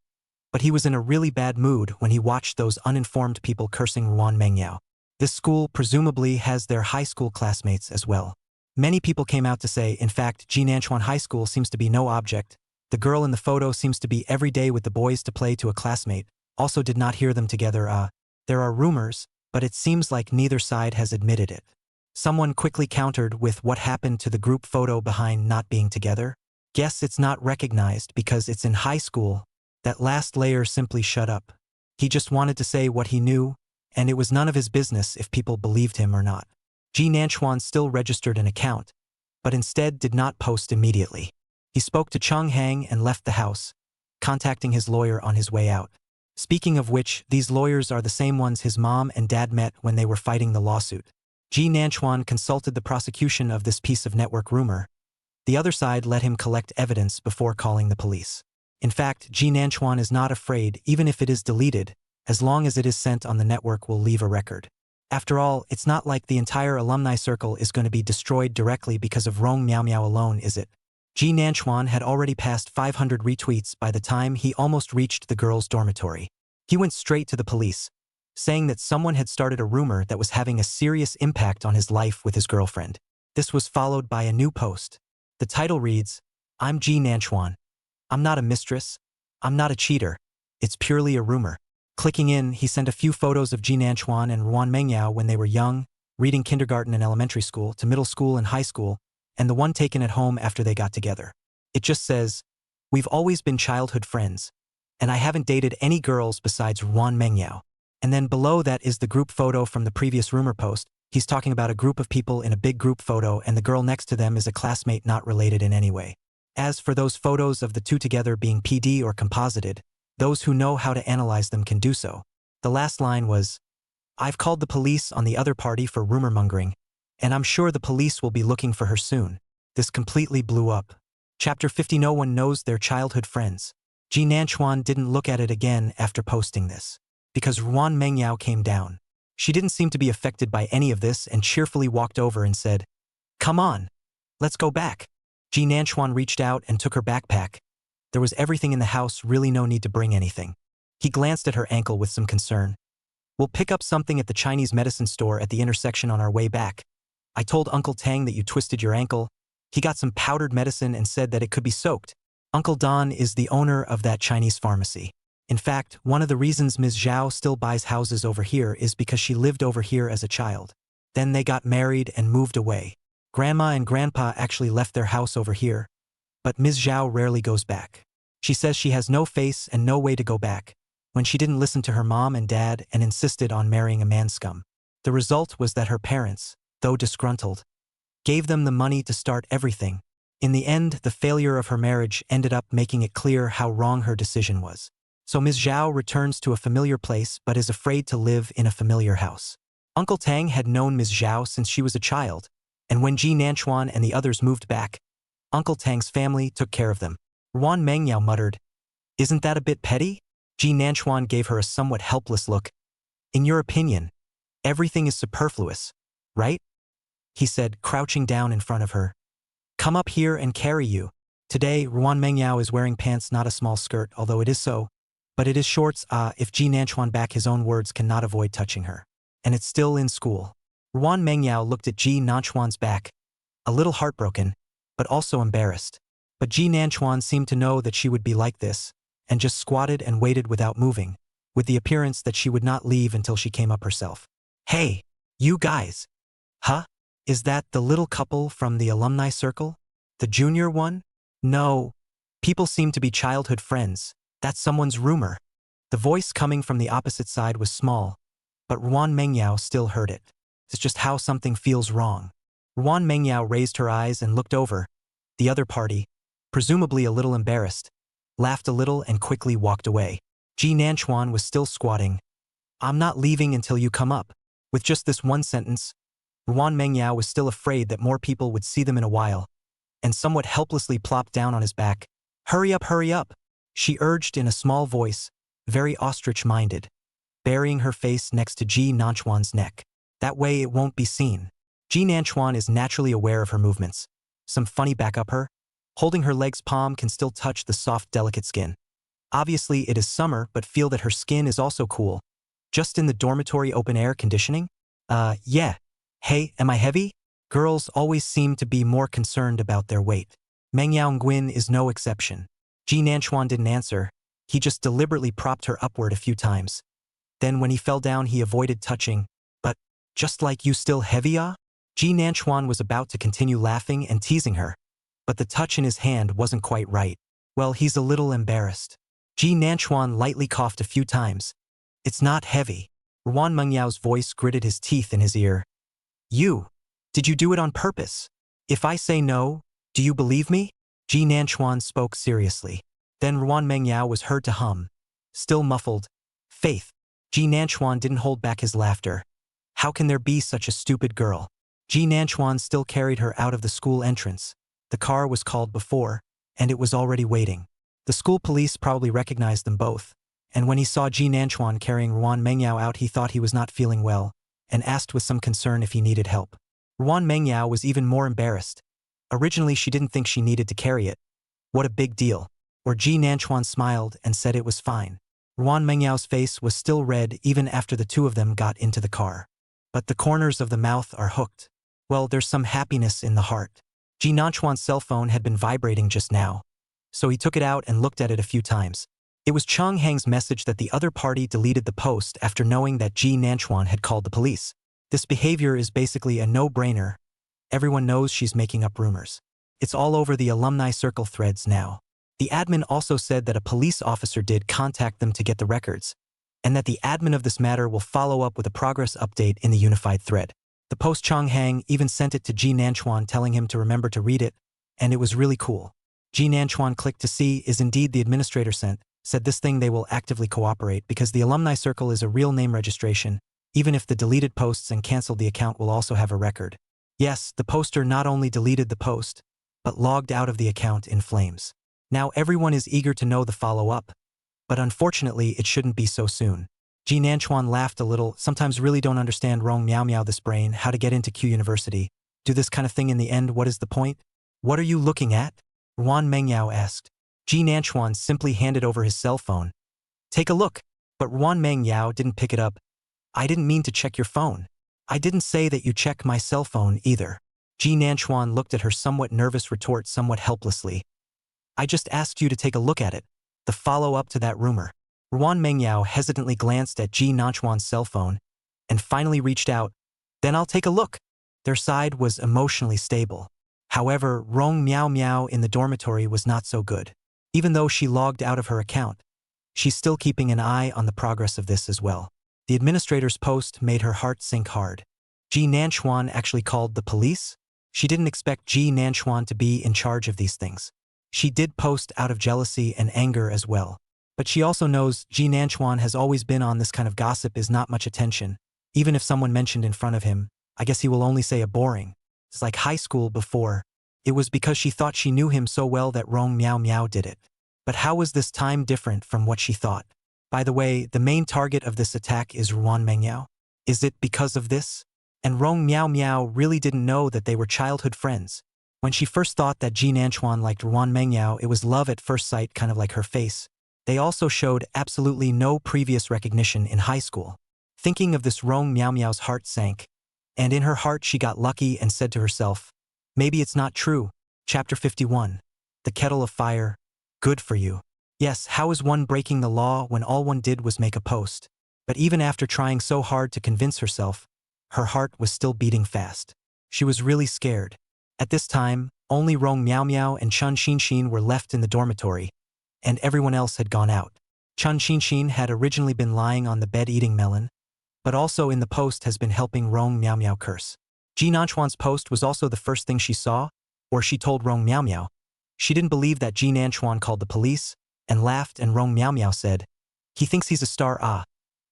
but he was in a really bad mood when he watched those uninformed people cursing Ruan Mengyao. This school presumably has their high school classmates as well. Many people came out to say, in fact, Ji Nanchuan High School seems to be no object. The girl in the photo seems to be every day with the boys to play to a classmate. Also did not hear them together. There are rumors, but it seems like neither side has admitted it. Someone quickly countered with what happened to the group photo behind not being together. Guess it's not recognized because it's in high school. That last layer simply shut up. He just wanted to say what he knew, and it was none of his business if people believed him or not. Ji Nanchuan still registered an account, but instead did not post immediately. He spoke to Cheng Hang and left the house, contacting his lawyer on his way out. Speaking of which, these lawyers are the same ones his mom and dad met when they were fighting the lawsuit. Ji Nanchuan consulted the prosecution of this piece of network rumor. The other side let him collect evidence before calling the police. In fact, Ji Nanchuan is not afraid even if it is deleted, as long as it is sent on the network will leave a record. After all, it's not like the entire alumni circle is going to be destroyed directly because of Rong Miao Miao alone, is it? Ji Nanchuan had already passed 500 retweets by the time he almost reached the girls' dormitory. He went straight to the police, saying that someone had started a rumor that was having a serious impact on his life with his girlfriend. This was followed by a new post. The title reads, "I'm Ji Nanchuan. I'm not a mistress. I'm not a cheater. It's purely a rumor." Clicking in, he sent a few photos of Ji Nanchuan and Ruan Mengyao when they were young, reading kindergarten and elementary school to middle school and high school, and the one taken at home after they got together. It just says, "We've always been childhood friends, and I haven't dated any girls besides Ruan Mengyao." And then below that is the group photo from the previous rumor post. He's talking about a group of people in a big group photo, and the girl next to them is a classmate not related in any way. As for those photos of the two together being PD or composited, those who know how to analyze them can do so. The last line was, "I've called the police on the other party for rumor mongering, and I'm sure the police will be looking for her soon." This completely blew up. Chapter 50. No one knows their childhood friends. Ji Nanchuan didn't look at it again after posting this, because Ruan Mengyao came down. She didn't seem to be affected by any of this and cheerfully walked over and said, "Come on, let's go back." Ji Nanchuan reached out and took her backpack. There was everything in the house, really no need to bring anything. He glanced at her ankle with some concern. "We'll pick up something at the Chinese medicine store at the intersection on our way back. I told Uncle Tang that you twisted your ankle. He got some powdered medicine and said that it could be soaked." Uncle Don is the owner of that Chinese pharmacy. In fact, one of the reasons Ms. Zhao still buys houses over here is because she lived over here as a child. Then they got married and moved away. Grandma and Grandpa actually left their house over here, but Ms. Zhao rarely goes back. She says she has no face and no way to go back, when she didn't listen to her mom and dad and insisted on marrying a man scum. The result was that her parents, though disgruntled, gave them the money to start everything. In the end, the failure of her marriage ended up making it clear how wrong her decision was. So Ms. Zhao returns to a familiar place but is afraid to live in a familiar house. Uncle Tang had known Ms. Zhao since she was a child, and when Ji Nanchuan and the others moved back, Uncle Tang's family took care of them. Ruan Mengyao muttered, "Isn't that a bit petty?" Ji Nanchuan gave her a somewhat helpless look. "In your opinion, everything is superfluous, right?" he said, crouching down in front of her. "Come up here and carry you." Today, Ruan Mengyao is wearing pants, not a small skirt, although it is so. But it is shorts, if Ji Nanchuan back his own words cannot avoid touching her. And it's still in school. Ruan Mengyao looked at Ji Nanchuan's back, a little heartbroken, but also embarrassed. But Ji Nanchuan seemed to know that she would be like this, and just squatted and waited without moving, with the appearance that she would not leave until she came up herself. "Hey, you guys. Huh? Is that the little couple from the alumni circle? The junior one? No. People seem to be childhood friends. That's someone's rumor." The voice coming from the opposite side was small, but Ruan Mengyao still heard it. It's just how something feels wrong. Ruan Mengyao raised her eyes and looked over. The other party, presumably a little embarrassed, laughed a little and quickly walked away. Ji Nanchuan was still squatting. "I'm not leaving until you come up." With just this one sentence, Ruan Mengyao was still afraid that more people would see them in a while, and somewhat helplessly plopped down on his back. Hurry up," she urged in a small voice, very ostrich-minded, burying her face next to Ji Nanchuan's neck. That way it won't be seen. Ji Nanchuan is naturally aware of her movements. Some funny back up her. Holding her leg's palm can still touch the soft, delicate skin. Obviously it is summer, but feel that her skin is also cool. Just in the dormitory open-air conditioning? Yeah. Hey, am I heavy? Girls always seem to be more concerned about their weight. Mengyao Nguyen is no exception. Ji Nanchuan didn't answer. He just deliberately propped her upward a few times. Then when he fell down he avoided touching. "But, just like you still heavy, ah?" Ji Nanchuan was about to continue laughing and teasing her, but the touch in his hand wasn't quite right. Well, he's a little embarrassed. Ji Nanchuan lightly coughed a few times. "It's not heavy." Ruan Mengyao's voice gritted his teeth in his ear. Did you do it on purpose? If I say no, do you believe me?" Ji Nanchuan spoke seriously. Then Ruan Mengyao was heard to hum, still muffled, "Faith." Ji Nanchuan didn't hold back his laughter. How can there be such a stupid girl? Ji Nanchuan still carried her out of the school entrance. The car was called before, and it was already waiting. The school police probably recognized them both, and when he saw Ji Nanchuan carrying Ruan Mengyao out he thought he was not feeling well, and asked with some concern if he needed help. Ruan Mengyao was even more embarrassed. Originally she didn't think she needed to carry it. What a big deal. Or Ji Nanchuan smiled and said it was fine. Ruan Mengyao's face was still red even after the two of them got into the car. But the corners of the mouth are hooked. Well, there's some happiness in the heart. Ji Nanchuan's cell phone had been vibrating just now, so he took it out and looked at it a few times. It was Chong Hang's message that the other party deleted the post after knowing that Ji Nanchuan had called the police. This behavior is basically a no-brainer. Everyone knows she's making up rumors. It's all over the alumni circle threads now. The admin also said that a police officer did contact them to get the records, and that the admin of this matter will follow up with a progress update in the unified thread. The post Chong Hang even sent it to Ji Nanchuan telling him to remember to read it, and it was really cool. Ji Nanchuan clicked to see is indeed the administrator sent, said this thing they will actively cooperate because the alumni circle is a real name registration, even if the deleted posts and canceled the account will also have a record. Yes, the poster not only deleted the post, but logged out of the account in flames. Now everyone is eager to know the follow-up, but unfortunately it shouldn't be so soon. Ji Nanchuan laughed a little, sometimes really don't understand wrong meow meow this brain, how to get into Q University. Do this kind of thing in the end, what is the point? What are you looking at? Ruan Mengyao asked. Ji Nanchuan simply handed over his cell phone. Take a look, but Ruan Mengyao didn't pick it up. I didn't mean to check your phone. I didn't say that you check my cell phone either. Ji Nanchuan looked at her somewhat nervous retort somewhat helplessly. I just asked you to take a look at it. The follow-up to that rumor. Ruan Mengyao hesitantly glanced at Ji Nanchuan's cell phone and finally reached out. Then I'll take a look. Their side was emotionally stable. However, Rong Miao Miao in the dormitory was not so good. Even though she logged out of her account, she's still keeping an eye on the progress of this as well. The administrator's post made her heart sink hard. Ji Nanchuan actually called the police? She didn't expect Ji Nanchuan to be in charge of these things. She did post out of jealousy and anger as well. But she also knows Ji Nanchuan has always been on this kind of gossip is not much attention. Even if someone mentioned in front of him, I guess he will only say a boring. It's like high school before. It was because she thought she knew him so well that Rong Miao Miao did it. But how was this time different from what she thought? By the way, the main target of this attack is Ruan Mengyao. Is it because of this? And Rong Miao Miao really didn't know that they were childhood friends. When she first thought that Ji Nanchuan liked Ruan Mengyao, it was love at first sight, kind of like her face. They also showed absolutely no previous recognition in high school. Thinking of this, Rong Miao Miao's heart sank. And in her heart she got lucky and said to herself, maybe it's not true. Chapter 51. The Kettle of Fire. Good for you. Yes, how is one breaking the law when all one did was make a post? But even after trying so hard to convince herself, her heart was still beating fast. She was really scared. At this time, only Rong Miao Miao and Chun Xinshin were left in the dormitory, and everyone else had gone out. Chun Xinshin had originally been lying on the bed eating melon, but also in the post has been helping Rong Miao Miao curse. Ji Nanchuan's post was also the first thing she saw, or she told Rong Miao Miao. She didn't believe that Ji Nanchuan called the police, and laughed, and Rong Miao Miao said, he thinks he's a star, ah.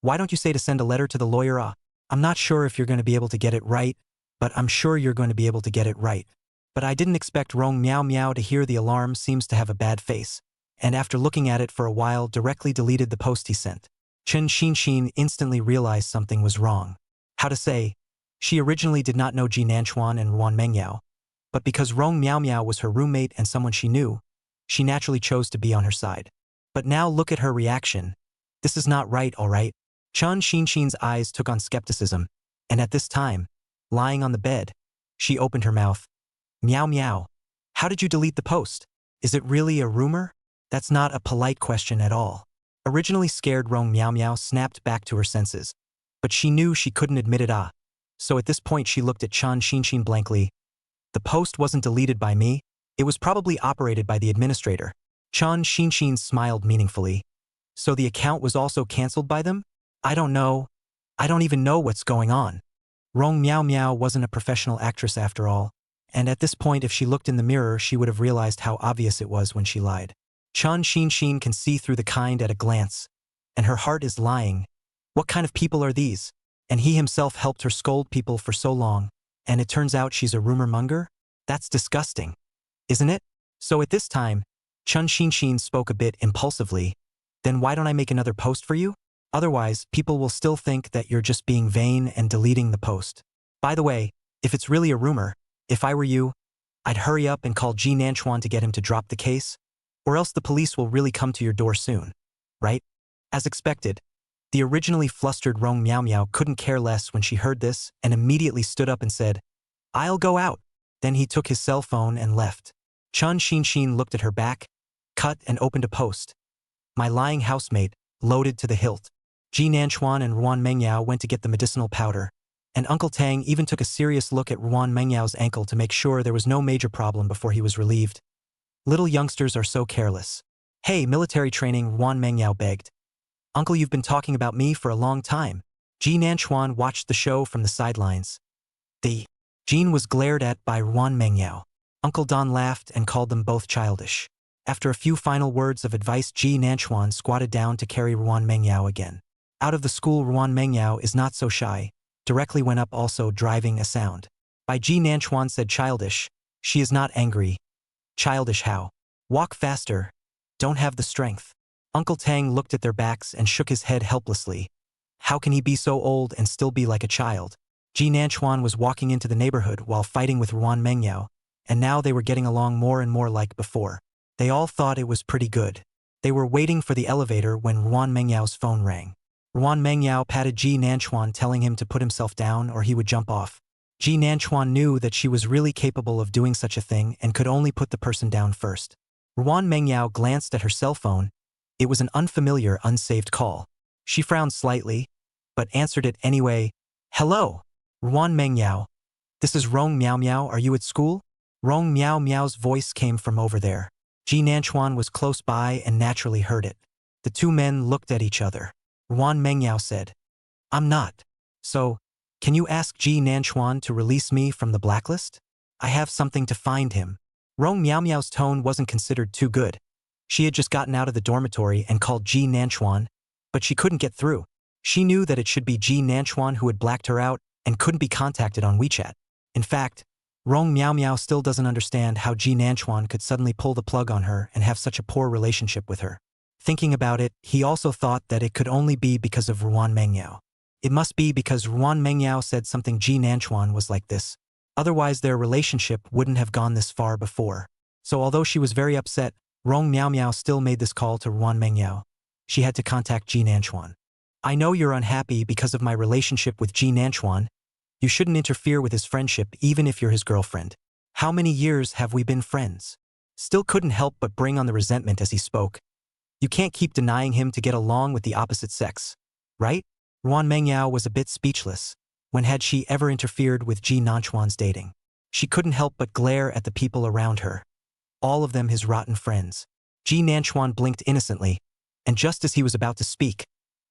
Why don't you say to send a letter to the lawyer, ah? I'm not sure if you're going to be able to get it right, but I'm sure you're going to be able to get it right. But I didn't expect Rong Miao Miao to hear the alarm seems to have a bad face, and after looking at it for a while directly deleted the post he sent. Chun Xinshin instantly realized something was wrong. How to say, she originally did not know Ji Nanchuan and Ruan Mengyao, but because Rong Miao Miao was her roommate and someone she knew, she naturally chose to be on her side. But now look at her reaction. This is not right, all right? Chun Xinshin's eyes took on skepticism, and at this time, lying on the bed, she opened her mouth. Meow meow. How did you delete the post? Is it really a rumor? That's not a polite question at all. Originally scared, Rong Miao Miao snapped back to her senses. But she knew she couldn't admit it, ah. So at this point she looked at Chun Xinshin blankly. The post wasn't deleted by me. It was probably operated by the administrator. Chun Xinshin smiled meaningfully. So the account was also cancelled by them? I don't know. I don't even know what's going on. Rong Miao Miao wasn't a professional actress after all. And at this point if she looked in the mirror she would have realized how obvious it was when she lied. Chun Xinshin can see through the kind at a glance. And her heart is lying. What kind of people are these? And he himself helped her scold people for so long. And it turns out she's a rumor monger? That's disgusting. Isn't it? So at this time, Chun Xinshin spoke a bit impulsively. Then why don't I make another post for you? Otherwise, people will still think that you're just being vain and deleting the post. By the way, if it's really a rumor, if I were you, I'd hurry up and call Ji Nanchuan to get him to drop the case, or else the police will really come to your door soon. Right? As expected, the originally flustered Rong Miao Miao couldn't care less when she heard this and immediately stood up and said, I'll go out. Then he took his cell phone and left. Chun Xinshin looked at her back, cut and opened a post. My lying housemate, loaded to the hilt. Ji Nanchuan and Ruan Mengyao went to get the medicinal powder, and Uncle Tang even took a serious look at Ruan Mengyao's ankle to make sure there was no major problem before he was relieved. Little youngsters are so careless. Hey, military training, Ruan Mengyao begged. Uncle, you've been talking about me for a long time. Ji Nanchuan watched the show from the sidelines. Jean was glared at by Ruan Mengyao. Uncle Don laughed and called them both childish. After a few final words of advice, Ji Nanchuan squatted down to carry Ruan Mengyao again. Out of the school, Ruan Mengyao is not so shy, directly went up, also driving a sound. By Ji Nanchuan said childish, she is not angry. Childish how? Walk faster. Don't have the strength. Uncle Tang looked at their backs and shook his head helplessly. How can he be so old and still be like a child? Ji Nanchuan was walking into the neighborhood while fighting with Ruan Mengyao, and now they were getting along more and more like before. They all thought it was pretty good. They were waiting for the elevator when Ruan Mengyao's phone rang. Ruan Mengyao patted Ji Nanchuan, telling him to put himself down or he would jump off. Ji Nanchuan knew that she was really capable of doing such a thing and could only put the person down first. Ruan Mengyao glanced at her cell phone. It was an unfamiliar, unsaved call. She frowned slightly, but answered it anyway. Hello, Ruan Mengyao. This is Rong Miao Miao. Are you at school? Rong Miao Miao's voice came from over there. Ji Nanchuan was close by and naturally heard it. The two men looked at each other. Ruan Mengyao said, I'm not. So, can you ask Ji Nanchuan to release me from the blacklist? I have something to find him. Rong Miao Miao's tone wasn't considered too good. She had just gotten out of the dormitory and called Ji Nanchuan, but she couldn't get through. She knew that it should be Ji Nanchuan who had blacked her out and couldn't be contacted on WeChat. In fact, Rong Miao Miao still doesn't understand how Ji Nanchuan could suddenly pull the plug on her and have such a poor relationship with her. Thinking about it, he also thought that it could only be because of Ruan Mengyao. It must be because Ruan Mengyao said something Ji Nanchuan was like this. Otherwise their relationship wouldn't have gone this far before. So although she was very upset, Rong Miao Miao still made this call to Ruan Mengyao. She had to contact Ji Nanchuan. I know you're unhappy because of my relationship with Ji Nanchuan. You shouldn't interfere with his friendship even if you're his girlfriend. How many years have we been friends? Still couldn't help but bring on the resentment as he spoke. You can't keep denying him to get along with the opposite sex, right? Ruan Mengyao was a bit speechless. When had she ever interfered with Ji Nanchuan's dating? She couldn't help but glare at the people around her. All of them his rotten friends. Ji Nanchuan blinked innocently, and just as he was about to speak,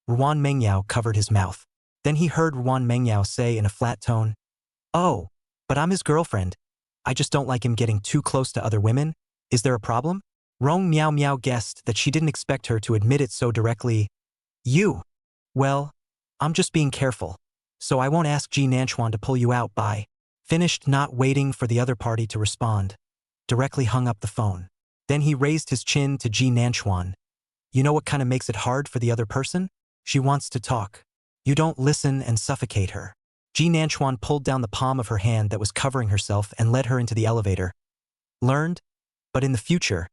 Ruan Mengyao covered his mouth. Then he heard Ruan Mengyao say in a flat tone, Oh, but I'm his girlfriend. I just don't like him getting too close to other women. Is there a problem? Rong Miao Miao guessed that she didn't expect her to admit it so directly. You? Well, I'm just being careful. So I won't ask Ji Nanchuan to pull you out by. Finished, not waiting for the other party to respond. Directly hung up the phone. Then he raised his chin to Ji Nanchuan. You know what kind of makes it hard for the other person? She wants to talk. You don't listen and suffocate her. Ji Nanchuan pulled down the palm of her hand that was covering herself and led her into the elevator. Learned? But in the future,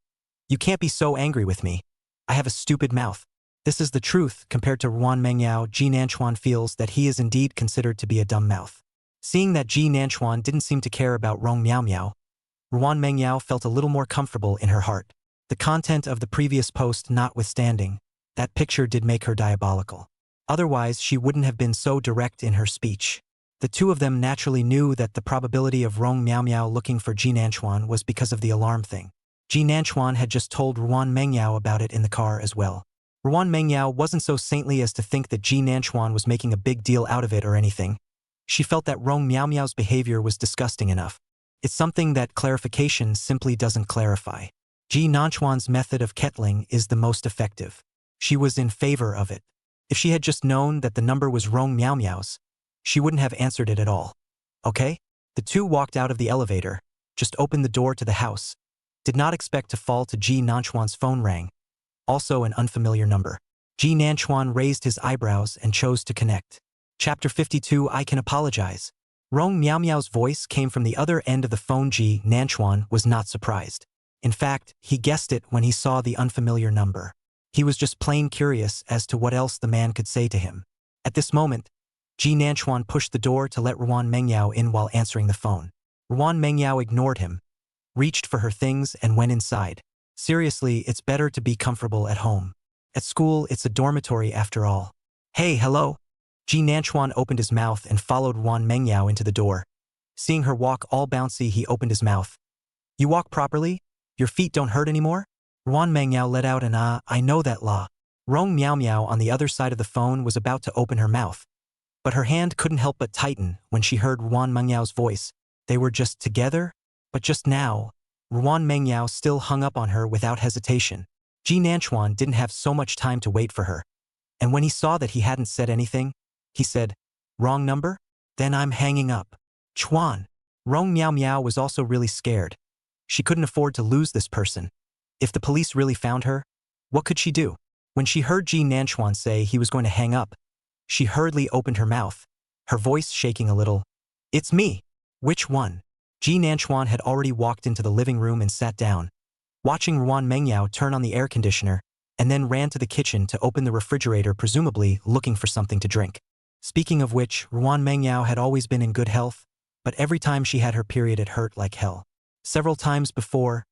you can't be so angry with me. I have a stupid mouth. This is the truth. Compared to Ruan Mengyao, Ji Nanchuan feels that he is indeed considered to be a dumb mouth. Seeing that Ji Nanchuan didn't seem to care about Rong Miao Miao, Ruan Mengyao felt a little more comfortable in her heart. The content of the previous post notwithstanding, that picture did make her diabolical. Otherwise, she wouldn't have been so direct in her speech. The two of them naturally knew that the probability of Rong Miao Miao looking for Ji Nanchuan was because of the alarm thing. Ji Nanchuan had just told Ruan Mengyao about it in the car as well. Ruan Mengyao wasn't so saintly as to think that Ji Nanchuan was making a big deal out of it or anything. She felt that Rong Miao Miao's behavior was disgusting enough. It's something that clarification simply doesn't clarify. Ji Nanchuan's method of kettling is the most effective. She was in favor of it. If she had just known that the number was Rong Miao Miao's, she wouldn't have answered it at all. Okay? The two walked out of the elevator, just opened the door to the house. Did not expect to fall to Ji Nanchuan's phone rang. Also an unfamiliar number. Ji Nanchuan raised his eyebrows and chose to connect. Chapter 52. I can apologize. Rong Miao Miao's voice came from the other end of the phone. Ji Nanchuan was not surprised. In fact, he guessed it when he saw the unfamiliar number. He was just plain curious as to what else the man could say to him. At this moment, Ji Nanchuan pushed the door to let Ruan Mengyao in while answering the phone. Ruan Mengyao ignored him, reached for her things and went inside. Seriously, it's better to be comfortable at home. At school, it's a dormitory after all. Hey, hello. Ji Nanchuan opened his mouth and followed Ruan Mengyao into the door. Seeing her walk all bouncy, he opened his mouth. You walk properly? Your feet don't hurt anymore? Ruan Mengyao let out an I know that la. Rong Miao Miao on the other side of the phone was about to open her mouth. But her hand couldn't help but tighten when she heard Ruan Mengyao's voice. They were just together? But just now, Ruan Mengyao still hung up on her without hesitation. Ji Nanchuan didn't have so much time to wait for her. And when he saw that he hadn't said anything, he said, "Wrong number? Then I'm hanging up." Chuan. Rong Miao Miao was also really scared. She couldn't afford to lose this person. If the police really found her, what could she do? When she heard Ji Nanchuan say he was going to hang up, she hurriedly opened her mouth, her voice shaking a little. "It's me." "Which one?" Ji Nanchuan had already walked into the living room and sat down, watching Ruan Mengyao turn on the air conditioner, and then ran to the kitchen to open the refrigerator, presumably looking for something to drink. Speaking of which, Ruan Mengyao had always been in good health, but every time she had her period it hurt like hell. Several times before,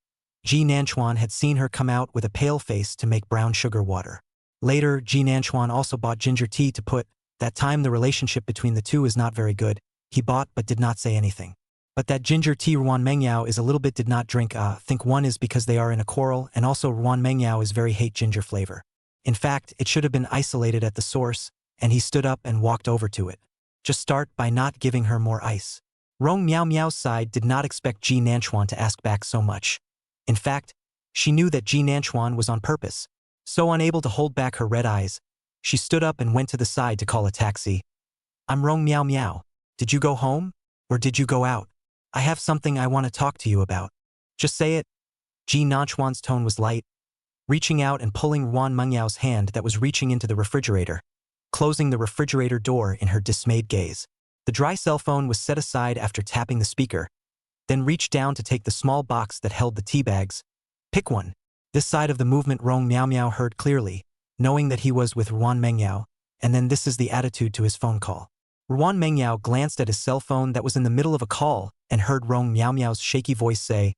Ji Nanchuan had seen her come out with a pale face to make brown sugar water. Later, Ji Nanchuan also bought ginger tea to put. That time the relationship between the two is not very good. He bought but did not say anything. But that ginger tea Ruan Mengyao is a little bit did not drink. Think one is because they are in a quarrel, and also Ruan Mengyao is very hate ginger flavor. In fact, it should have been isolated at the source, and he stood up and walked over to it. Just start by not giving her more ice. Rong Miao Miao's side did not expect Ji Nanchuan to ask back so much. In fact, she knew that Ji Nanchuan was on purpose. So unable to hold back her red eyes, she stood up and went to the side to call a taxi. "I'm Rong Miao Miao. Did you go home? Or did you go out? I have something I want to talk to you about. Just say it." Ji Nanchuan's tone was light, reaching out and pulling Ruan Mengyao's hand that was reaching into the refrigerator, closing the refrigerator door in her dismayed gaze. The dry cell phone was set aside after tapping the speaker, then reached down to take the small box that held the tea bags. "Pick one." This side of the movement Rong Miao Miao heard clearly, knowing that he was with Ruan Mengyao, and then this is the attitude to his phone call. Ruan Mengyao glanced at his cell phone that was in the middle of a call and heard Rong Miao Miao's shaky voice say,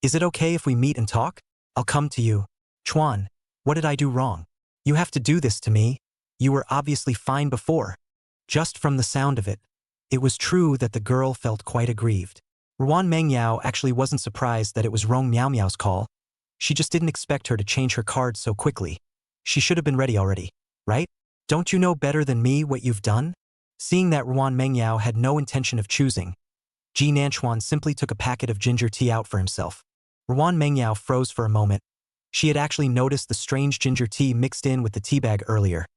"Is it okay if we meet and talk? I'll come to you." "Chuan, what did I do wrong? You have to do this to me. You were obviously fine before." Just from the sound of it, it was true that the girl felt quite aggrieved. Ruan Mengyao actually wasn't surprised that it was Rong Miao Miao's call. She just didn't expect her to change her card so quickly. She should have been ready already, right? "Don't you know better than me what you've done?" Seeing that Ruan Mengyao had no intention of choosing, Ji Nanchuan simply took a packet of ginger tea out for himself. Ruan Mengyao froze for a moment. She had actually noticed the strange ginger tea mixed in with the tea bag earlier,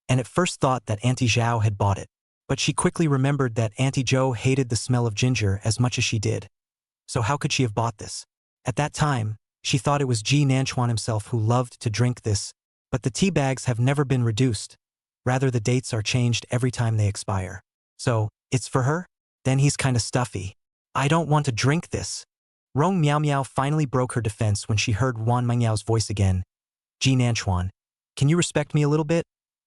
and at first thought that Auntie Zhao had bought it. But she quickly remembered that Auntie Zhou hated the smell of ginger as much as she did. So how could she have bought this? At that time, she thought it was Ji Nanchuan himself who loved to drink this, but the tea bags have never been reduced. Rather, the dates are changed every time they expire. So, it's for her? Then he's kinda stuffy. "I don't want to drink this." Rong Miao Miao finally broke her defense when she heard Ruan Mengyao's voice again. "Ji Nanchuan, can you respect me a little bit?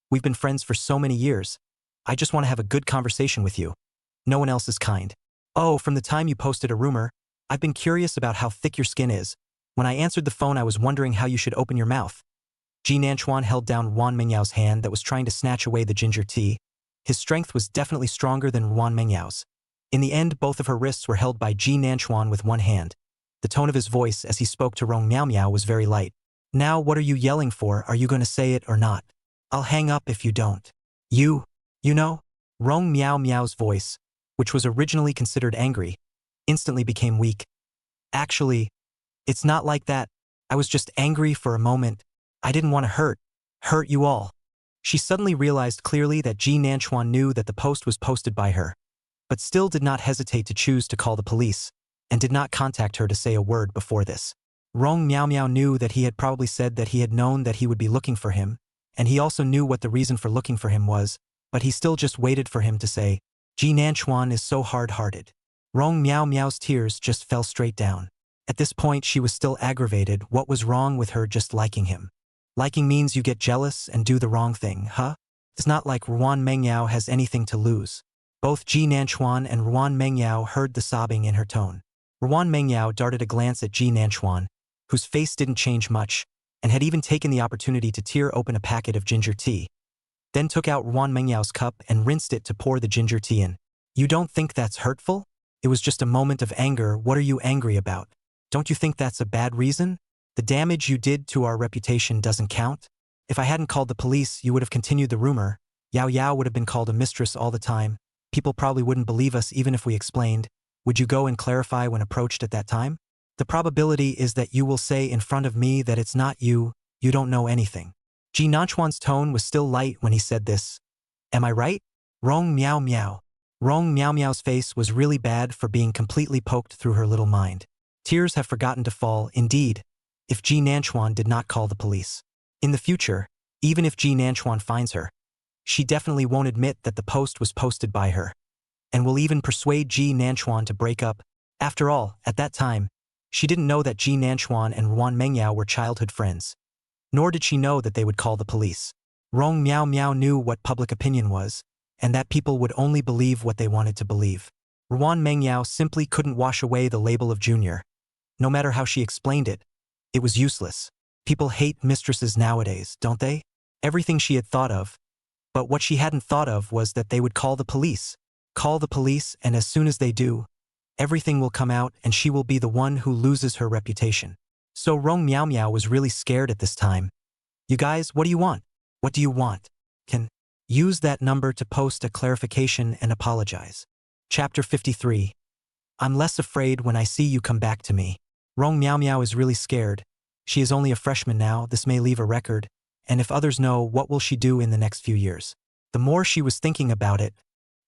We've been friends for so many years. I just want to have a good conversation with you. No one else is kind. Oh, from the time you posted a rumor, I've been curious about how thick your skin is. When I answered the phone I was wondering how you should open your mouth." Ji Nanchuan held down Ruan Mengyao's hand that was trying to snatch away the ginger tea. His strength was definitely stronger than Ruan Mengyao's. In the end, both of her wrists were held by Ji Nanchuan with one hand. The tone of his voice as he spoke to Rong Miao Miao was very light. "Now what are you yelling for? Are you going to say it or not? I'll hang up if you don't." You know?" Rong Miao Miao's voice, which was originally considered angry, instantly became weak. "Actually, it's not like that. I was just angry for a moment. I didn't want to hurt you all." She suddenly realized clearly that Ji Nanchuan knew that the post was posted by her, but still did not hesitate to choose to call the police, and did not contact her to say a word before this. Rong Miao Miao knew that he had probably said that he had known that he would be looking for him, and he also knew what the reason for looking for him was, but he still just waited for him to say, "Ji Nanchuan is so hard-hearted." Rong Miao Miao's tears just fell straight down. At this point she was still aggravated. What was wrong with her just liking him? Liking means you get jealous and do the wrong thing, huh? It's not like Ruan Mengyao has anything to lose. Both Ji Nanchuan and Ruan Mengyao heard the sobbing in her tone. Ruan Mengyao darted a glance at Ji Nanchuan, whose face didn't change much, and had even taken the opportunity to tear open a packet of ginger tea. Then took out Ruan Mengyao's cup and rinsed it to pour the ginger tea in. "You don't think that's hurtful? It was just a moment of anger. What are you angry about? Don't you think that's a bad reason? The damage you did to our reputation doesn't count? If I hadn't called the police, you would have continued the rumor. Yao Yao would have been called a mistress all the time. People probably wouldn't believe us even if we explained. Would you go and clarify when approached at that time? The probability is that you will say in front of me that it's not you, you don't know anything. Ji Nanchuan's tone was still light when he said this. Am I right? Rong Miao Miao. Rong Miao Miao's face was really bad for being completely poked through her little mind. Tears have forgotten to fall, indeed, if Ji Nanchuan did not call the police. In the future, even if Ji Nanchuan finds her, she definitely won't admit that the post was posted by her, and will even persuade Ji Nanchuan to break up. After all, at that time, she didn't know that Ji Nanchuan and Ruan Mengyao were childhood friends. Nor did she know that they would call the police. Rong Miao Miao knew what public opinion was, and that people would only believe what they wanted to believe. Ruan Mengyao simply couldn't wash away the label of junior. No matter how she explained it, it was useless. People hate mistresses nowadays, don't they? Everything she had thought of. But what she hadn't thought of was that they would call the police. Call the police, and as soon as they do, everything will come out and she will be the one who loses her reputation. So Rong Miao Miao was really scared at this time. You guys, what do you want? What do you want? Can use that number to post a clarification and apologize. Chapter 53. I'm less afraid when I see you come back to me. Rong Miao Miao is really scared. She is only a freshman now, this may leave a record, and if others know, what will she do in the next few years? The more she was thinking about it,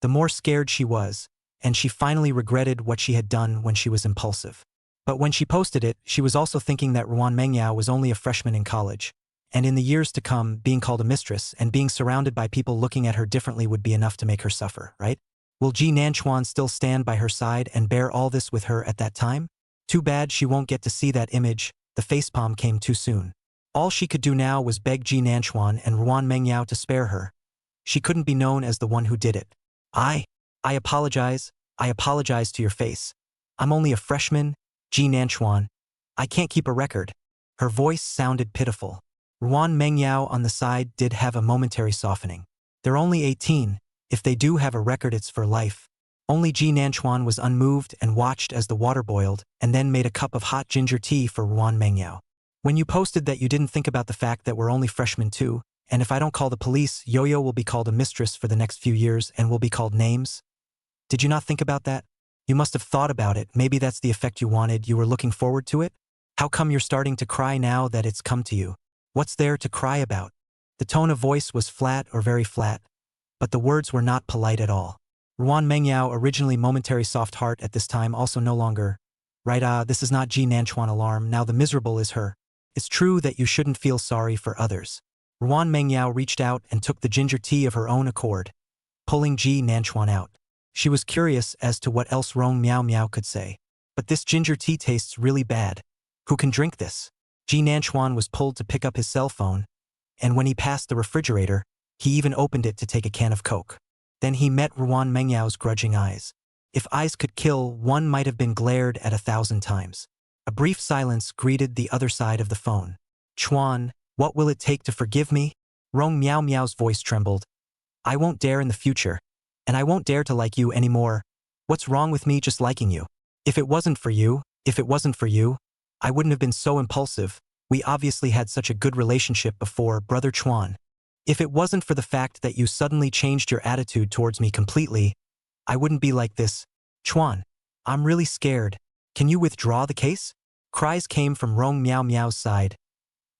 the more scared she was, and she finally regretted what she had done when she was impulsive. But when she posted it, she was also thinking that Ruan Mengyao was only a freshman in college, and in the years to come, being called a mistress and being surrounded by people looking at her differently would be enough to make her suffer, right? Will Ji Nanchuan still stand by her side and bear all this with her at that time? Too bad she won't get to see that image. The facepalm came too soon. All she could do now was beg Ji Nanchuan and Ruan Mengyao to spare her. She couldn't be known as the one who did it. I apologize to your face. I'm only a freshman, Ji Nanchuan. I can't keep a record. Her voice sounded pitiful. Ruan Mengyao on the side did have a momentary softening. They're only 18. If they do have a record, it's for life. Only Ji Nanchuan was unmoved and watched as the water boiled, and then made a cup of hot ginger tea for Ruan Mengyao. When you posted that you didn't think about the fact that we're only freshmen too, and if I don't call the police, Yo-Yo will be called a mistress for the next few years and will be called names? Did you not think about that? You must have thought about it. Maybe that's the effect you wanted. You were looking forward to it? How come you're starting to cry now that it's come to you? What's there to cry about? The tone of voice was flat or very flat, but the words were not polite at all. Ruan Mengyao, originally momentary soft heart at this time, also no longer. Right, this is not Ji Nanchuan alarm, now the miserable is her. It's true that you shouldn't feel sorry for others. Ruan Mengyao reached out and took the ginger tea of her own accord, pulling Ji Nanchuan out. She was curious as to what else Rong Miao Miao could say. But this ginger tea tastes really bad. Who can drink this? Ji Nanchuan was pulled to pick up his cell phone, and when he passed the refrigerator, he even opened it to take a can of Coke. Then he met Ruan Mengyao's grudging eyes. If eyes could kill, one might have been glared at 1,000 times. A brief silence greeted the other side of the phone. Chuan, what will it take to forgive me? Rong Miao Miao's voice trembled. I won't dare in the future. And I won't dare to like you anymore. What's wrong with me just liking you? If it wasn't for you, I wouldn't have been so impulsive. We obviously had such a good relationship before, Brother Chuan. If it wasn't for the fact that you suddenly changed your attitude towards me completely, I wouldn't be like this. Chuan, I'm really scared. Can you withdraw the case? Cries came from Rong Miao Miao's side.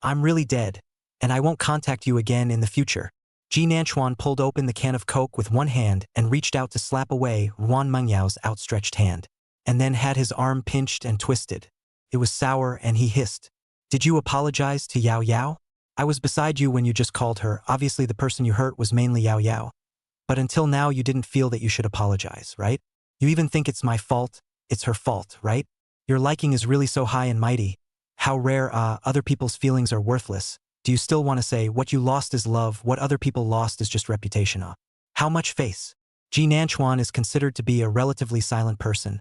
I'm really dead, and I won't contact you again in the future. Ji Nanchuan pulled open the can of Coke with one hand and reached out to slap away Ruan Mengyao's outstretched hand, and then had his arm pinched and twisted. It was sour and he hissed. Did you apologize to Yao Yao? I was beside you when you just called her. Obviously the person you hurt was mainly Yao Yao. But until now you didn't feel that you should apologize, right? You even think it's my fault. It's her fault, right? Your liking is really so high and mighty. How rare, other people's feelings are worthless. Do you still want to say what you lost is love, what other people lost is just reputation? How much face? Ji Nanchuan is considered to be a relatively silent person,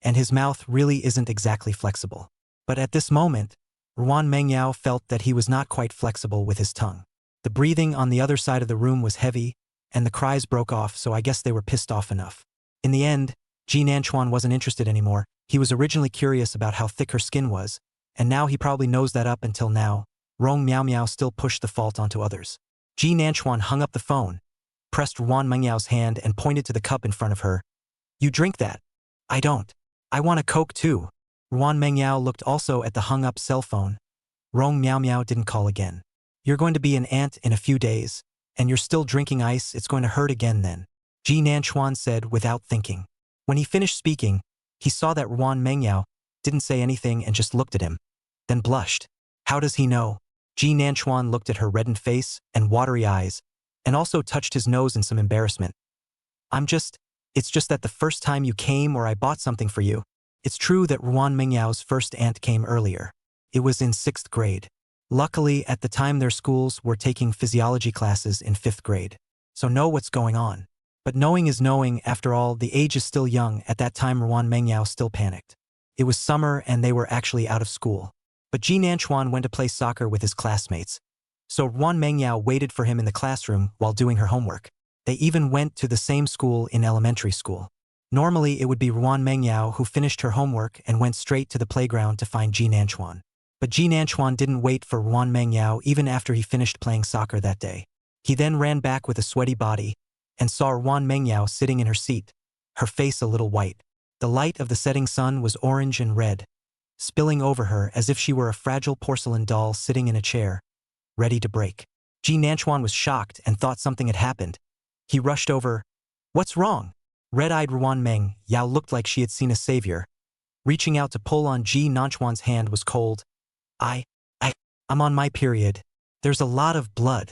and his mouth really isn't exactly flexible. But at this moment, Ruan Mengyao felt that he was not quite flexible with his tongue. The breathing on the other side of the room was heavy, and the cries broke off, so I guess they were pissed off enough. In the end, Ji Nanchuan wasn't interested anymore. He was originally curious about how thick her skin was, and now he probably knows that up until now. Rong Miao Miao still pushed the fault onto others. Ji Nanchuan hung up the phone, pressed Ruan Mengyao's hand and pointed to the cup in front of her. You drink that? I don't. I want a Coke too. Ruan Mengyao looked also at the hung-up cell phone. Rong Miao Miao didn't call again. You're going to be an aunt in a few days, and you're still drinking ice, it's going to hurt again then, Ji Nanchuan said without thinking. When he finished speaking, he saw that Ruan Mengyao didn't say anything and just looked at him, then blushed. How does he know? Ji Nanchuan looked at her reddened face and watery eyes, and also touched his nose in some embarrassment. It's just that the first time you came or I bought something for you. It's true that Ruan Mengyao's first aunt came earlier. It was in 6th grade. Luckily, at the time their schools were taking physiology classes in 5th grade. So know what's going on. But knowing is knowing, after all, the age is still young. At that time Ruan Mengyao still panicked. It was summer and they were actually out of school. But Ji Nanchuan went to play soccer with his classmates. So Ruan Mengyao waited for him in the classroom while doing her homework. They even went to the same school in elementary school. Normally, it would be Ruan Mengyao who finished her homework and went straight to the playground to find Ji Nanchuan. But Ji Nanchuan didn't wait for Ruan Mengyao even after he finished playing soccer that day. He then ran back with a sweaty body and saw Ruan Mengyao sitting in her seat, her face a little white. The light of the setting sun was orange and red, spilling over her as if she were a fragile porcelain doll sitting in a chair, ready to break. Ji Nanchuan was shocked and thought something had happened. He rushed over. What's wrong? Red-eyed Ruan Mengyao looked like she had seen a savior. Reaching out to pull on Ji Nanchuan's hand was cold. I'm on my period. There's a lot of blood.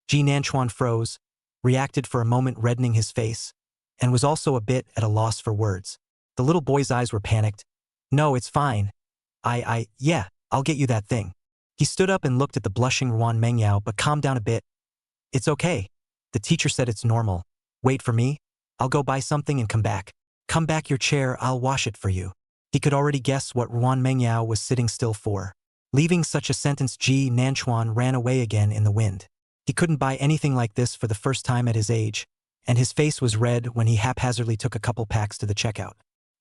Ji Nanchuan froze, reacted for a moment, reddening his face, and was also a bit at a loss for words. The little boy's eyes were panicked. No, it's fine. Yeah, I'll get you that thing. He stood up and looked at the blushing Ruan Mengyao but calmed down a bit. It's okay. The teacher said it's normal. Wait for me. I'll go buy something and come back. Come back your chair, I'll wash it for you. He could already guess what Ruan Mengyao was sitting still for. Leaving such a sentence, Ji Nanchuan ran away again in the wind. He couldn't buy anything like this for the first time at his age, and his face was red when he haphazardly took a couple packs to the checkout.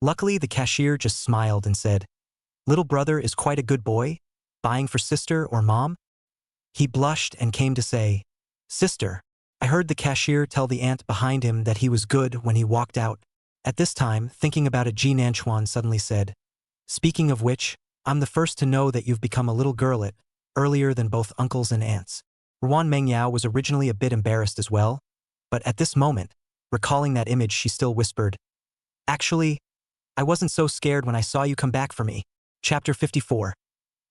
Luckily, the cashier just smiled and said, Little brother is quite a good boy, buying for sister or mom? He blushed and came to say, Sister. I heard the cashier tell the aunt behind him that he was good when he walked out. At this time, thinking about it, Ji Nanchuan suddenly said, Speaking of which, I'm the first to know that you've become a little girlet, earlier than both uncles and aunts. Ruan Mengyao was originally a bit embarrassed as well, but at this moment, recalling that image, she still whispered, Actually, I wasn't so scared when I saw you come back for me. Chapter 54.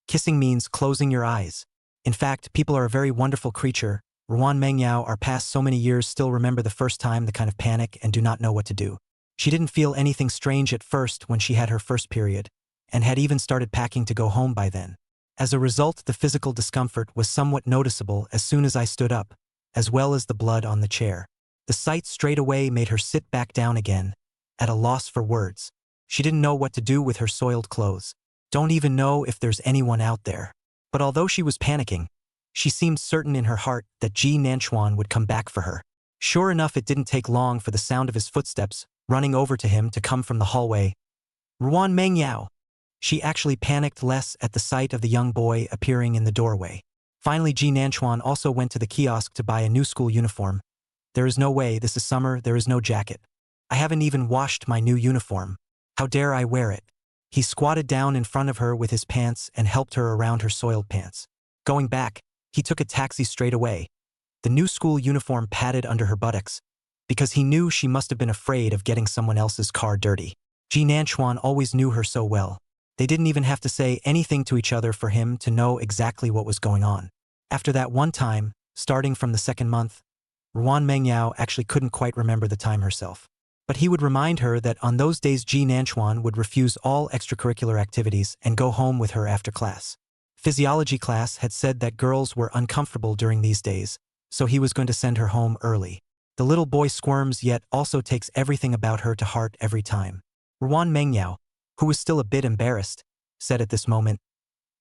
Kissing means closing your eyes. In fact, people are a very wonderful creature. Ruan Mengyao, our past so many years, still remember the first time, the kind of panic and do not know what to do. She didn't feel anything strange at first when she had her first period, and had even started packing to go home by then. As a result, the physical discomfort was somewhat noticeable as soon as I stood up, as well as the blood on the chair. The sight straight away made her sit back down again, at a loss for words. She didn't know what to do with her soiled clothes. Don't even know if there's anyone out there. But although she was panicking, she seemed certain in her heart that Ji Nanchuan would come back for her. Sure enough, it didn't take long for the sound of his footsteps running over to him to come from the hallway. Ruan Mengyao. She actually panicked less at the sight of the young boy appearing in the doorway. Finally, Ji Nanchuan also went to the kiosk to buy a new school uniform. There is no way, this is summer, there is no jacket. I haven't even washed my new uniform. How dare I wear it? He squatted down in front of her with his pants and helped her around her soiled pants. Going back, he took a taxi straight away. The new school uniform padded under her buttocks, because he knew she must have been afraid of getting someone else's car dirty. Ji Nanchuan always knew her so well. They didn't even have to say anything to each other for him to know exactly what was going on. After that one time, starting from the 2nd month, Ruan Mengyao actually couldn't quite remember the time herself. But he would remind her that on those days Ji Nanchuan would refuse all extracurricular activities and go home with her after class. Physiology class had said that girls were uncomfortable during these days, so he was going to send her home early. The little boy squirms yet also takes everything about her to heart every time. Ruan Mengyao, who was still a bit embarrassed, said at this moment,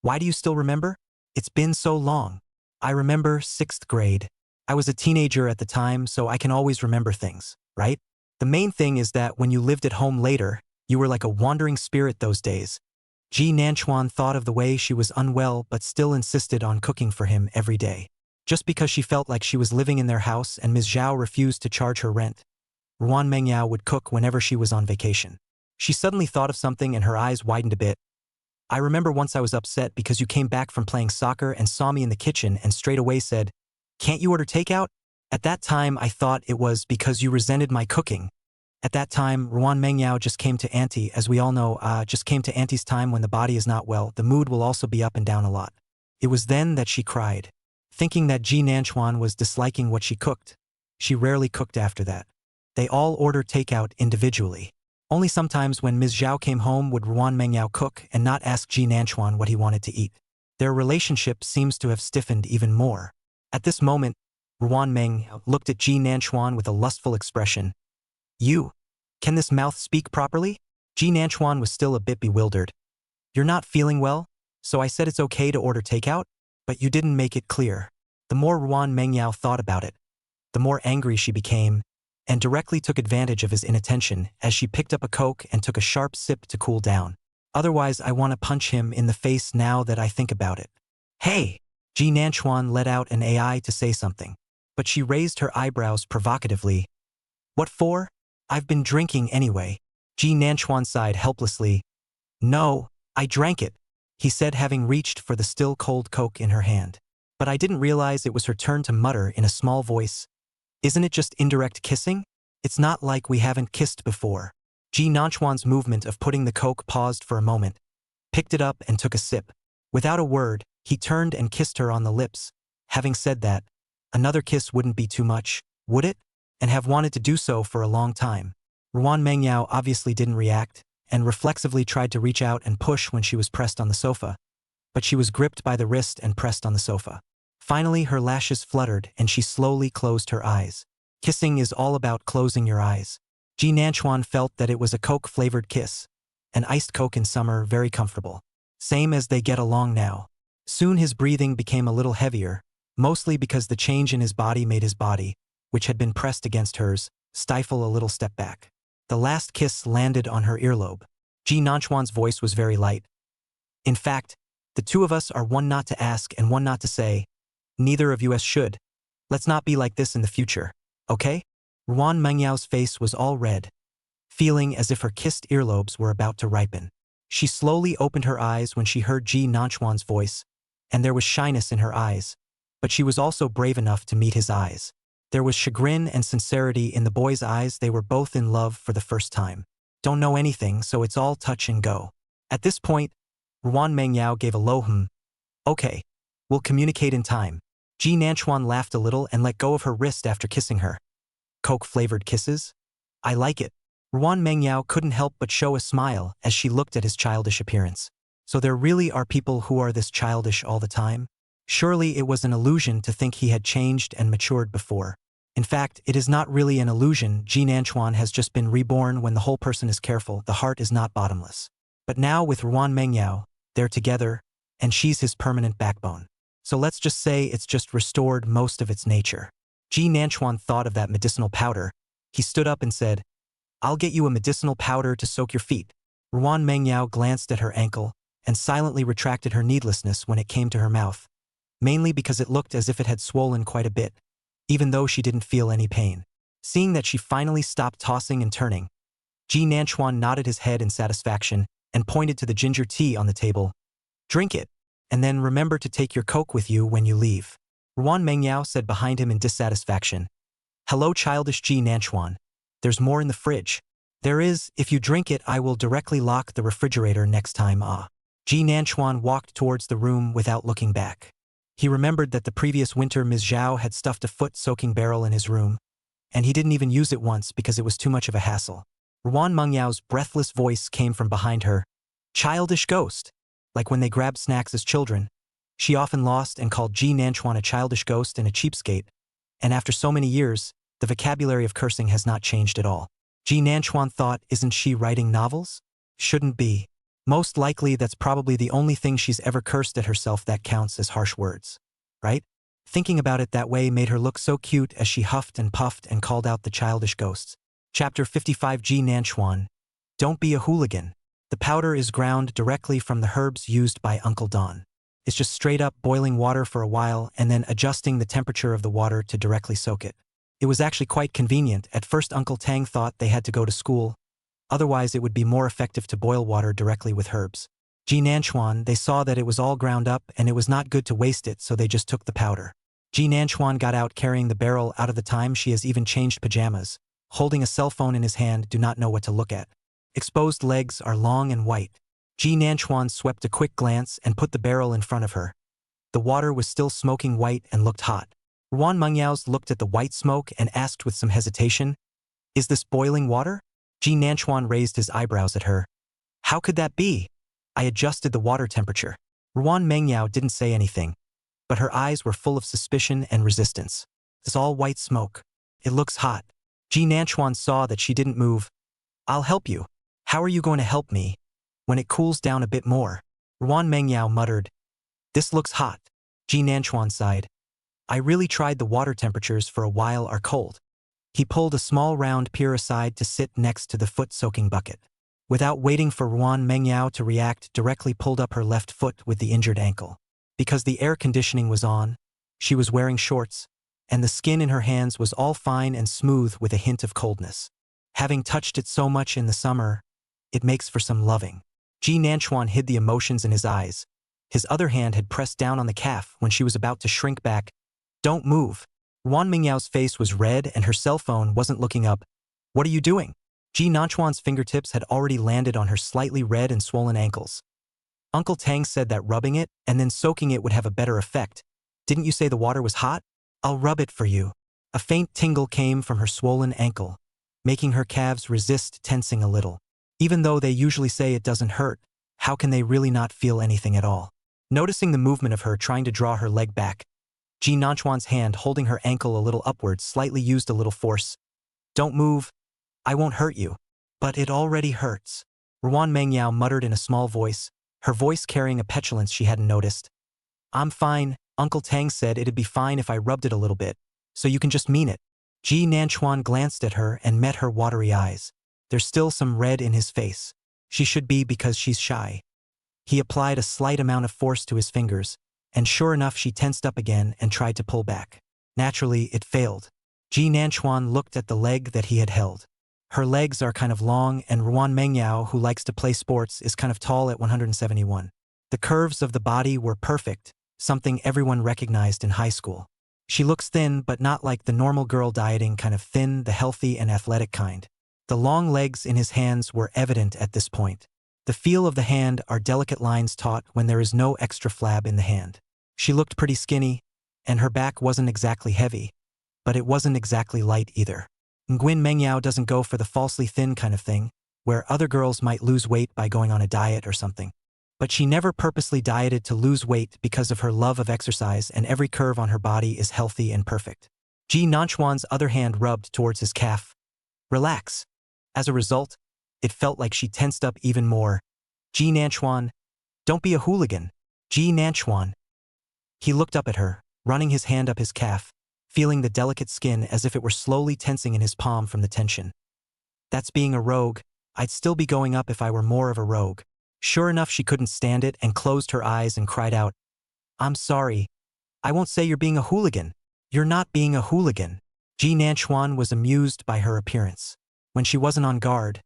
Why do you still remember? It's been so long. I remember 6th grade. I was a teenager at the time, so I can always remember things, right? The main thing is that when you lived at home later, you were like a wandering spirit those days. Ji Nanchuan thought of the way she was unwell but still insisted on cooking for him every day. Just because she felt like she was living in their house and Ms. Zhao refused to charge her rent, Ruan Mengyao would cook whenever she was on vacation. She suddenly thought of something and her eyes widened a bit. I remember once I was upset because you came back from playing soccer and saw me in the kitchen and straight away said, "Can't you order takeout?" At that time, I thought it was because you resented my cooking. At that time, Ruan Mengyao just came to Auntie, as we all know, just came to Auntie's time when the body is not well, the mood will also be up and down a lot. It was then that she cried, thinking that Ji Nanchuan was disliking what she cooked. She rarely cooked after that. They all order takeout individually. Only sometimes when Ms. Zhao came home would Ruan Mengyao cook and not ask Ji Nanchuan what he wanted to eat. Their relationship seems to have stiffened even more. At this moment, Ruan Mengyao looked at Ji Nanchuan with a lustful expression. "You? Can this mouth speak properly?" Ji Nanchuan was still a bit bewildered. "You're not feeling well, so I said it's okay to order takeout, but you didn't make it clear." The more Ruan Mengyao thought about it, the more angry she became, and directly took advantage of his inattention as she picked up a Coke and took a sharp sip to cool down. "Otherwise, I want to punch him in the face now that I think about it." "Hey!" Ji Nanchuan let out an AI to say something, but she raised her eyebrows provocatively. "What for? I've been drinking anyway." Ji Nanchuan sighed helplessly. "No, I drank it," he said, having reached for the still cold Coke in her hand. But I didn't realize it was her turn to mutter in a small voice. "Isn't it just indirect kissing? It's not like we haven't kissed before." Ji Nanchuan's movement of putting the Coke paused for a moment, picked it up and took a sip. Without a word, he turned and kissed her on the lips. Having said that, another kiss wouldn't be too much, would it? And have wanted to do so for a long time. Ruan Mengyao obviously didn't react, and reflexively tried to reach out and push when she was pressed on the sofa. But she was gripped by the wrist and pressed on the sofa. Finally, her lashes fluttered and she slowly closed her eyes. Kissing is all about closing your eyes. Ji Nanchuan felt that it was a Coke-flavored kiss. An iced Coke in summer, very comfortable. Same as they get along now. Soon his breathing became a little heavier, mostly because the change in his body made his body, which had been pressed against hers, stifle a little step back. The last kiss landed on her earlobe. Ji Nanchuan's voice was very light. "In fact, the two of us are one not to ask and one not to say. Neither of us should. Let's not be like this in the future, okay?" Ruan Mengyao's face was all red, feeling as if her kissed earlobes were about to ripen. She slowly opened her eyes when she heard Ji Nanchuan's voice, and there was shyness in her eyes, but she was also brave enough to meet his eyes. There was chagrin and sincerity in the boy's eyes. They were both in love for the first time. Don't know anything, so it's all touch and go. At this point, Ruan Mengyao gave a low hum. "Okay, we'll communicate in time." Ji Nanchuan laughed a little and let go of her wrist after kissing her. "Coke-flavored kisses? I like it." Ruan Mengyao couldn't help but show a smile as she looked at his childish appearance. So there really are people who are this childish all the time? Surely it was an illusion to think he had changed and matured before. In fact, it is not really an illusion. Ji Nanchuan has just been reborn. When the whole person is careful, the heart is not bottomless. But now with Ruan Mengyao, they're together, and she's his permanent backbone. So let's just say it's just restored most of its nature. Ji Nanchuan thought of that medicinal powder. He stood up and said, "I'll get you a medicinal powder to soak your feet." Ruan Mengyao glanced at her ankle and silently retracted her needlessness when it came to her mouth, mainly because it looked as if it had swollen quite a bit, even though she didn't feel any pain. Seeing that she finally stopped tossing and turning, Ji Nanchuan nodded his head in satisfaction and pointed to the ginger tea on the table. "Drink it, and then remember to take your Coke with you when you leave." Ruan Mengyao said behind him in dissatisfaction. "Hello, childish Ji Nanchuan. There's more in the fridge." "There is. If you drink it, I will directly lock the refrigerator next time." Ji Nanchuan walked towards the room without looking back. He remembered that the previous winter Ms. Zhao had stuffed a foot-soaking barrel in his room, and he didn't even use it once because it was too much of a hassle. Ruan Mengyao's breathless voice came from behind her. "Childish ghost." Like when they grabbed snacks as children. She often lost and called Ji Nanchuan a childish ghost and a cheapskate, and after so many years, the vocabulary of cursing has not changed at all. Ji Nanchuan thought, isn't she writing novels? Shouldn't be. Most likely that's probably the only thing she's ever cursed at herself that counts as harsh words. Right? Thinking about it that way made her look so cute as she huffed and puffed and called out the childish ghosts. Chapter 55. Ji Nanchuan. Don't be a hooligan. The powder is ground directly from the herbs used by Uncle Don. It's just straight up boiling water for a while and then adjusting the temperature of the water to directly soak it. It was actually quite convenient. At first Uncle Tang thought they had to go to school, Otherwise, it would be more effective to boil water directly with herbs. Ji Nanchuan, they saw that it was all ground up and it was not good to waste it, so they just took the powder. Ji Nanchuan got out carrying the barrel out of the time she has even changed pajamas. Holding a cell phone in his hand, do not know what to look at. Exposed legs are long and white. Ji Nanchuan swept a quick glance and put the barrel in front of her. The water was still smoking white and looked hot. Ruan Mengyao's looked at the white smoke and asked with some hesitation, "Is this boiling water?" Ji Nanchuan raised his eyebrows at her. "How could that be? I adjusted the water temperature." Ruan Mengyao didn't say anything, but her eyes were full of suspicion and resistance. "It's all white smoke. It looks hot." Ji Nanchuan saw that she didn't move. "I'll help you." "How are you going to help me? When it cools down a bit more." Ruan Mengyao muttered. "This looks hot." Ji Nanchuan sighed. "I really tried the water temperatures for a while are cold." He pulled a small round pier aside to sit next to the foot-soaking bucket. Without waiting for Ruan Mengyao to react, directly pulled up her left foot with the injured ankle. Because the air conditioning was on, she was wearing shorts, and the skin in her hands was all fine and smooth with a hint of coldness. Having touched it so much in the summer, it makes for some loving. Ji Nanchuan hid the emotions in his eyes. His other hand had pressed down on the calf when she was about to shrink back. "Don't move." Ruan Mingyao's face was red and her cell phone wasn't looking up. "What are you doing?" Ji Nanchuan's fingertips had already landed on her slightly red and swollen ankles. "Uncle Tang said that rubbing it and then soaking it would have a better effect. Didn't you say the water was hot? I'll rub it for you." A faint tingle came from her swollen ankle, making her calves resist tensing a little. Even though they usually say it doesn't hurt, how can they really not feel anything at all? Noticing the movement of her trying to draw her leg back, Ji Nanchuan's hand holding her ankle a little upwards slightly used a little force. "Don't move. I won't hurt you." "But it already hurts." Ruan Mengyao muttered in a small voice, her voice carrying a petulance she hadn't noticed. "I'm fine. Uncle Tang said it'd be fine if I rubbed it a little bit, so you can just mean it." Ji Nanchuan glanced at her and met her watery eyes. There's still some red in his face. She should be because she's shy. He applied a slight amount of force to his fingers, and sure enough she tensed up again and tried to pull back. Naturally, it failed. Ji Nanchuan looked at the leg that he had held. Her legs are kind of long, and Ruan Mengyao, who likes to play sports, is kind of tall at 171. The curves of the body were perfect, something everyone recognized in high school. She looks thin, but not like the normal girl dieting kind of thin, the healthy and athletic kind. The long legs in his hands were evident at this point. The feel of the hand are delicate lines taut when there is no extra flab in the hand. She looked pretty skinny, and her back wasn't exactly heavy, but it wasn't exactly light either. Nguyen Mengyao doesn't go for the falsely thin kind of thing, where other girls might lose weight by going on a diet or something. But she never purposely dieted to lose weight because of her love of exercise, and every curve on her body is healthy and perfect. Ji Nanchuan's other hand rubbed towards his calf. "Relax." As a result, it felt like she tensed up even more. "Ji Nanchuan, don't be a hooligan." "Ji Nanchuan." He looked up at her, running his hand up his calf, feeling the delicate skin as if it were slowly tensing in his palm from the tension. "That's being a rogue. I'd still be going up if I were more of a rogue." Sure enough, she couldn't stand it and closed her eyes and cried out, "I'm sorry. I won't say you're being a hooligan." "You're not being a hooligan." Ji Nanchuan was amused by her appearance. When she wasn't on guard,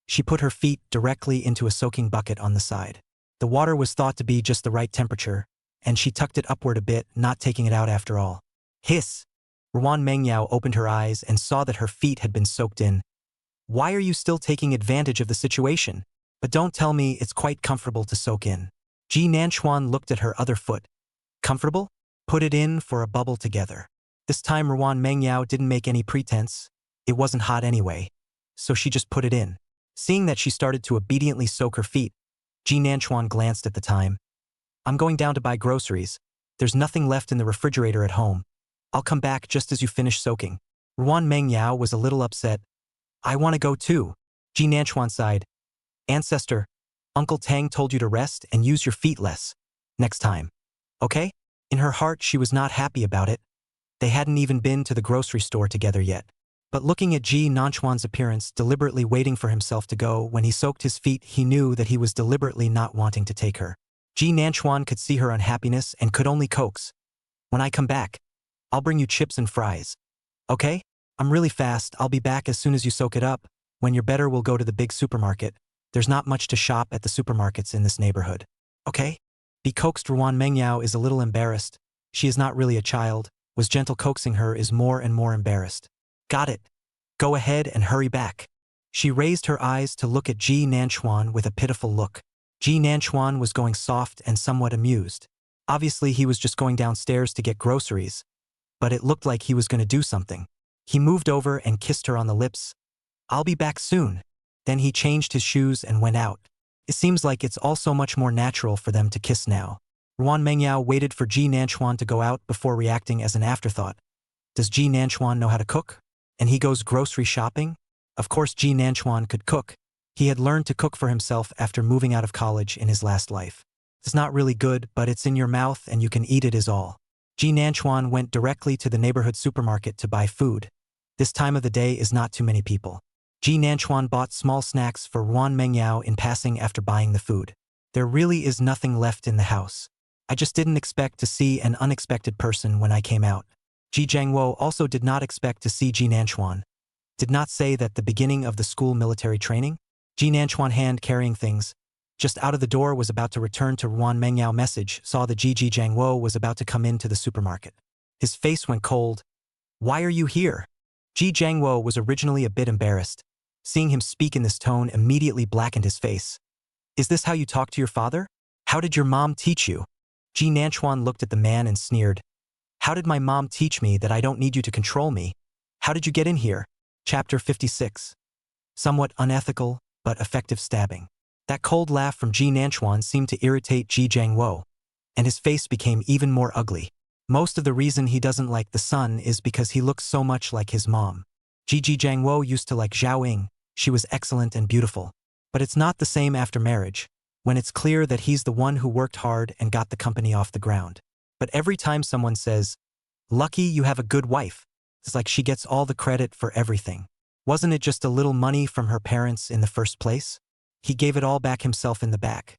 she put her feet directly into a soaking bucket on the side. The water was thought to be just the right temperature, and she tucked it upward a bit, not taking it out after all. Hiss! Ruan Mengyao opened her eyes and saw that her feet had been soaked in. "Why are you still taking advantage of the situation? But don't tell me it's quite comfortable to soak in." Ji Nanchuan looked at her other foot. "Comfortable? Put it in for a bubble together." This time Ruan Mengyao didn't make any pretense. It wasn't hot anyway, so she just put it in. Seeing that she started to obediently soak her feet, Ji Nanchuan glanced at the time. "I'm going down to buy groceries. There's nothing left in the refrigerator at home. I'll come back just as you finish soaking." Ruan Mengyao was a little upset. "I want to go too." Ji Nanchuan sighed. "Ancestor, Uncle Tang told you to rest and use your feet less. Next time. Okay?" In her heart, she was not happy about it. They hadn't even been to the grocery store together yet. But looking at Ji Nanchuan's appearance, deliberately waiting for himself to go when he soaked his feet, he knew that he was deliberately not wanting to take her. Ji Nanchuan could see her unhappiness and could only coax. "When I come back, I'll bring you chips and fries. Okay? I'm really fast. I'll be back as soon as you soak it up. When you're better, we'll go to the big supermarket. There's not much to shop at the supermarkets in this neighborhood. Okay? Be coaxed. Ruan Mengyao is a little embarrassed. She is not really a child. Was gentle coaxing her is more and more embarrassed. Got it. Go ahead and hurry back. She raised her eyes to look at Ji Nanchuan with a pitiful look. Ji Nanchuan was going soft and somewhat amused. Obviously, he was just going downstairs to get groceries, but it looked like he was going to do something. He moved over and kissed her on the lips. I'll be back soon. Then he changed his shoes and went out. It seems like it's all so much more natural for them to kiss now. Ruan Mengyao waited for Ji Nanchuan to go out before reacting as an afterthought. Does Ji Nanchuan know how to cook? And he goes grocery shopping? Of course Ji Nanchuan could cook. He had learned to cook for himself after moving out of college in his last life. It's not really good, but it's in your mouth and you can eat it is all. Ji Nanchuan went directly to the neighborhood supermarket to buy food. This time of the day is not too many people. Ji Nanchuan bought small snacks for Ruan Mengyao in passing after buying the food. There really is nothing left in the house. I just didn't expect to see an unexpected person when I came out. Ji Jiangwo also did not expect to see Ji Nanchuan. Did not say that the beginning of the school military training? Ji Nanchuan hand carrying things. Just out of the door was about to return to Ruan Mengyao message, saw the Ji Jiangwo was about to come into the supermarket. His face went cold. Why are you here? Ji Jiangwo was originally a bit embarrassed. Seeing him speak in this tone immediately blackened his face. Is this how you talk to your father? How did your mom teach you? Ji Nanchuan looked at the man and sneered. How did my mom teach me that I don't need you to control me? How did you get in here? Chapter 56. Somewhat unethical, but effective stabbing. That cold laugh from Ji Nanchuan seemed to irritate Ji Jiangwo, and his face became even more ugly. Most of the reason he doesn't like the son is because he looks so much like his mom. Ji Jiangwo used to like Zhao Ying. She was excellent and beautiful. But it's not the same after marriage, when it's clear that he's the one who worked hard and got the company off the ground. But every time someone says, "Lucky you have a good wife," it's like she gets all the credit for everything. Wasn't it just a little money from her parents in the first place? He gave it all back himself in the back.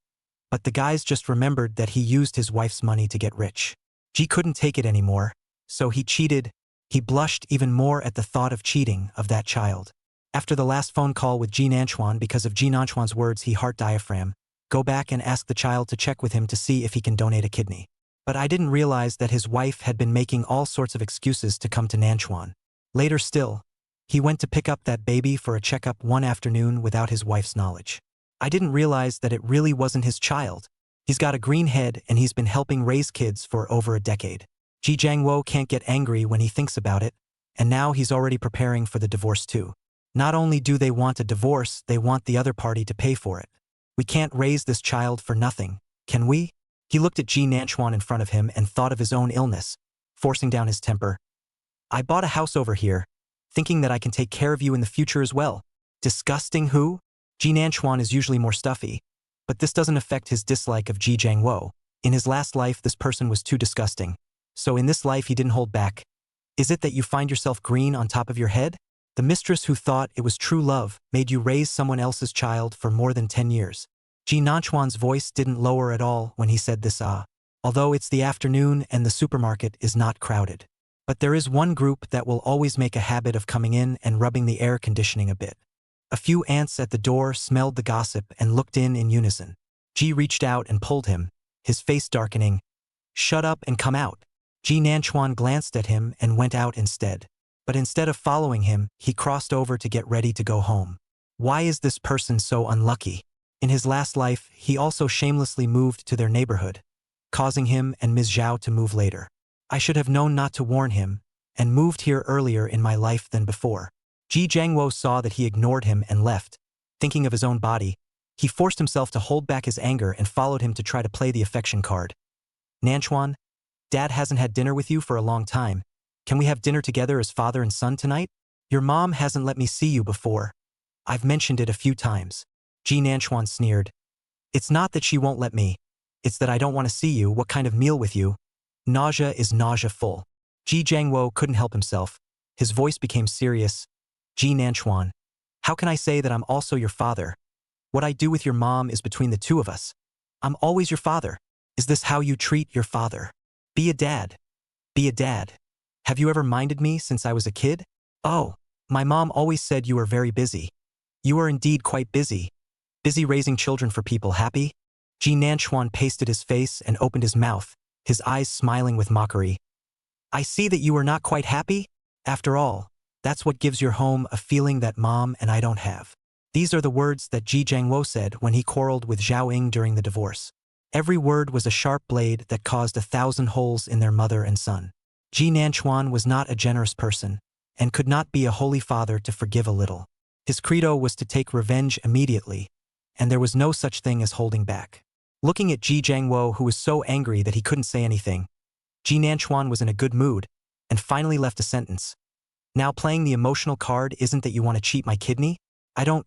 But the guys just remembered that he used his wife's money to get rich. Ji couldn't take it anymore, so he cheated. He blushed even more at the thought of cheating of that child. After the last phone call with Ji Nanchuan, because of Ji Nanchuan's words, he heart diaphragm. Go back and ask the child to check with him to see if he can donate a kidney. But I didn't realize that his wife had been making all sorts of excuses to come to Nanchuan. Later still, he went to pick up that baby for a checkup one afternoon without his wife's knowledge. I didn't realize that it really wasn't his child. He's got a green head and he's been helping raise kids for over a decade. Ji Jiangwo can't get angry when he thinks about it, and now he's already preparing for the divorce too. Not only do they want a divorce, they want the other party to pay for it. We can't raise this child for nothing, can we? He looked at Ji Nanchuan in front of him and thought of his own illness, forcing down his temper. I bought a house over here, thinking that I can take care of you in the future as well. Disgusting who? Ji Nanchuan is usually more stuffy, but this doesn't affect his dislike of Ji Jiangwo. In his last life, this person was too disgusting. So in this life, he didn't hold back. Is it that you find yourself green on top of your head? The mistress who thought it was true love made you raise someone else's child for more than 10 years. Ji Nanchuan's voice didn't lower at all when he said this although it's the afternoon and the supermarket is not crowded. But there is one group that will always make a habit of coming in and rubbing the air conditioning a bit. A few ants at the door smelled the gossip and looked in unison. Ji reached out and pulled him, his face darkening. Shut up and come out. Ji Nanchuan glanced at him and went out instead. But instead of following him, he crossed over to get ready to go home. Why is this person so unlucky? In his last life, he also shamelessly moved to their neighborhood, causing him and Ms. Zhao to move later. I should have known not to warn him, and moved here earlier in my life than before. Ji Jiangwo saw that he ignored him and left. Thinking of his own body, he forced himself to hold back his anger and followed him to try to play the affection card. Nanchuan, Dad hasn't had dinner with you for a long time. Can we have dinner together as father and son tonight? Your mom hasn't let me see you before. I've mentioned it a few times. Ji Nanchuan sneered. It's not that she won't let me. It's that I don't want to see you. What kind of meal with you? Nausea is nausea full. Ji Jiangwo couldn't help himself. His voice became serious. Ji Nanchuan, how can I say that I'm also your father? What I do with your mom is between the two of us. I'm always your father. Is this how you treat your father? Be a dad. Be a dad. Have you ever minded me since I was a kid? Oh, my mom always said you were very busy. You are indeed quite busy. Busy raising children for people happy? Ji Nanchuan pasted his face and opened his mouth, his eyes smiling with mockery. I see that you are not quite happy? After all, that's what gives your home a feeling that Mom and I don't have. These are the words that Ji Jiangwo said when he quarreled with Zhao Ying during the divorce. Every word was a sharp blade that caused 1,000 holes in their mother and son. Ji Nanchuan was not a generous person, and could not be a holy father to forgive a little. His credo was to take revenge immediately, and there was no such thing as holding back. Looking at Ji Jiangwo, who was so angry that he couldn't say anything, Ji Nanchuan was in a good mood, and finally left a sentence. Now playing the emotional card isn't that you want to cheat my kidney?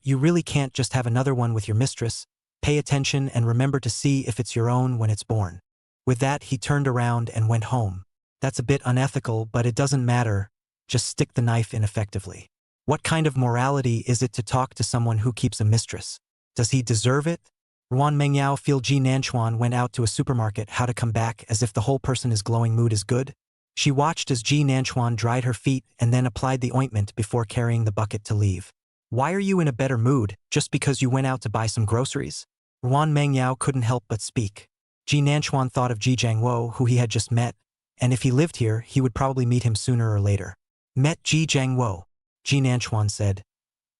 You really can't just have another one with your mistress. Pay attention and remember to see if it's your own when it's born. With that, he turned around and went home. That's a bit unethical, but it doesn't matter. Just stick the knife in effectively. What kind of morality is it to talk to someone who keeps a mistress? Does he deserve it? Ruan Mengyao feel Ji Nanchuan went out to a supermarket how to come back as if the whole person is glowing mood is good. She watched as Ji Nanchuan dried her feet and then applied the ointment before carrying the bucket to leave. Why are you in a better mood, just because you went out to buy some groceries? Ruan Mengyao couldn't help but speak. Ji Nanchuan thought of Ji Jiangwo, who he had just met, and if he lived here, he would probably meet him sooner or later. Met Ji Jiangwo, Ji Nanchuan said,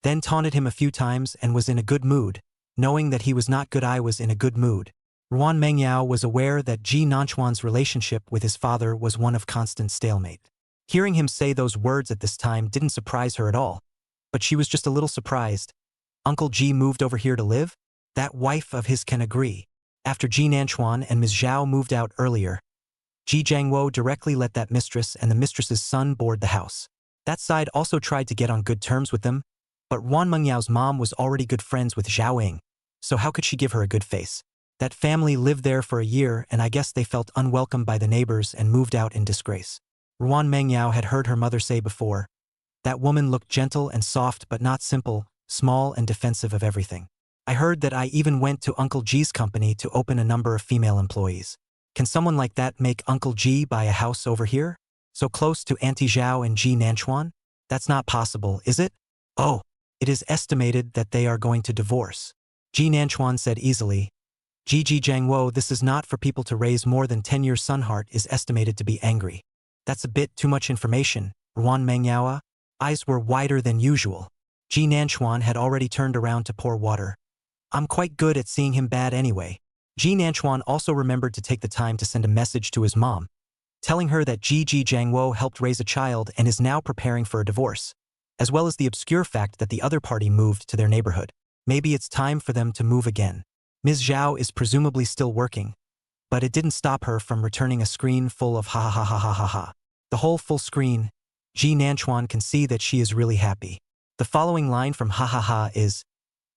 then taunted him a few times and was in a good mood. Knowing that he was not good, I was in a good mood. Ruan Mengyao was aware that Ji Nanchuan's relationship with his father was one of constant stalemate. Hearing him say those words at this time didn't surprise her at all, but she was just a little surprised. Uncle Ji moved over here to live? That wife of his can agree. After Ji Nanchuan and Ms. Zhao moved out earlier, Ji Jiangwo directly let that mistress and the mistress's son board the house. That side also tried to get on good terms with them, but Ruan Mengyao's mom was already good friends with Zhao Ying, so how could she give her a good face? That family lived there for a year, and I guess they felt unwelcome by the neighbors and moved out in disgrace. Ruan Mengyao had heard her mother say before, that woman looked gentle and soft but not simple, small and defensive of everything. I heard that I even went to Uncle Ji's company to open a number of female employees. Can someone like that make Uncle Ji buy a house over here? So close to Auntie Zhao and Ji Nanchuan? That's not possible, is it? Oh, it is estimated that they are going to divorce. Ji Nanchuan said easily. Ji Jiangwo, this is not for people to raise more than 10 years. Sunheart is estimated to be angry. That's a bit too much information. Ruan Mengyao eyes were wider than usual. Ji Nanchuan had already turned around to pour water. I'm quite good at seeing him bad anyway. Ji Nanchuan also remembered to take the time to send a message to his mom, telling her that Ji Jiangwo helped raise a child and is now preparing for a divorce, as well as the obscure fact that the other party moved to their neighborhood. Maybe it's time for them to move again. Ms. Zhao is presumably still working, but it didn't stop her from returning a screen full of ha ha ha ha ha ha ha. The whole full screen, Ji Nanchuan can see that she is really happy. The following line from ha ha ha is,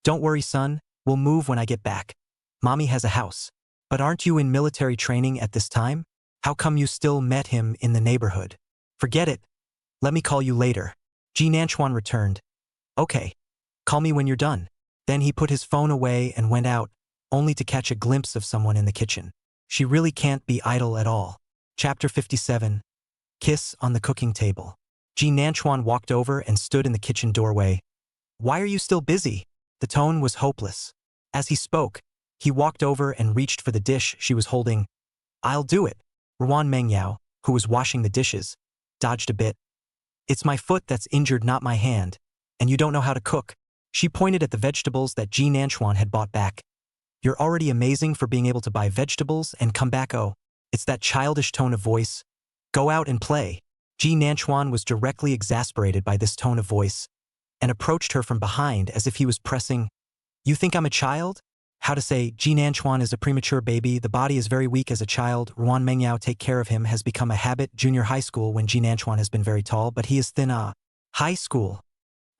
don't worry son, we'll move when I get back. Mommy has a house. But aren't you in military training at this time? How come you still met him in the neighborhood? Forget it. Let me call you later. Ji Nanchuan returned. Okay. Call me when you're done. Then he put his phone away and went out, only to catch a glimpse of someone in the kitchen. She really can't be idle at all. Chapter 57. Kiss on the cooking table. Ji Nanchuan walked over and stood in the kitchen doorway. Why are you still busy? The tone was hopeless. As he spoke, he walked over and reached for the dish she was holding. I'll do it. Ruan Mengyao, who was washing the dishes, dodged a bit. It's my foot that's injured, not my hand, and you don't know how to cook. She pointed at the vegetables that Ji Nanchuan had bought back. You're already amazing for being able to buy vegetables and come back. Oh, it's that childish tone of voice. Go out and play. Ji Nanchuan was directly exasperated by this tone of voice and approached her from behind as if he was pressing. You think I'm a child? How to say, Ji Nanchuan is a premature baby, the body is very weak as a child, Ruan Mengyao take care of him has become a habit, junior high school when Ji Nanchuan has been very tall but he is thin. High school.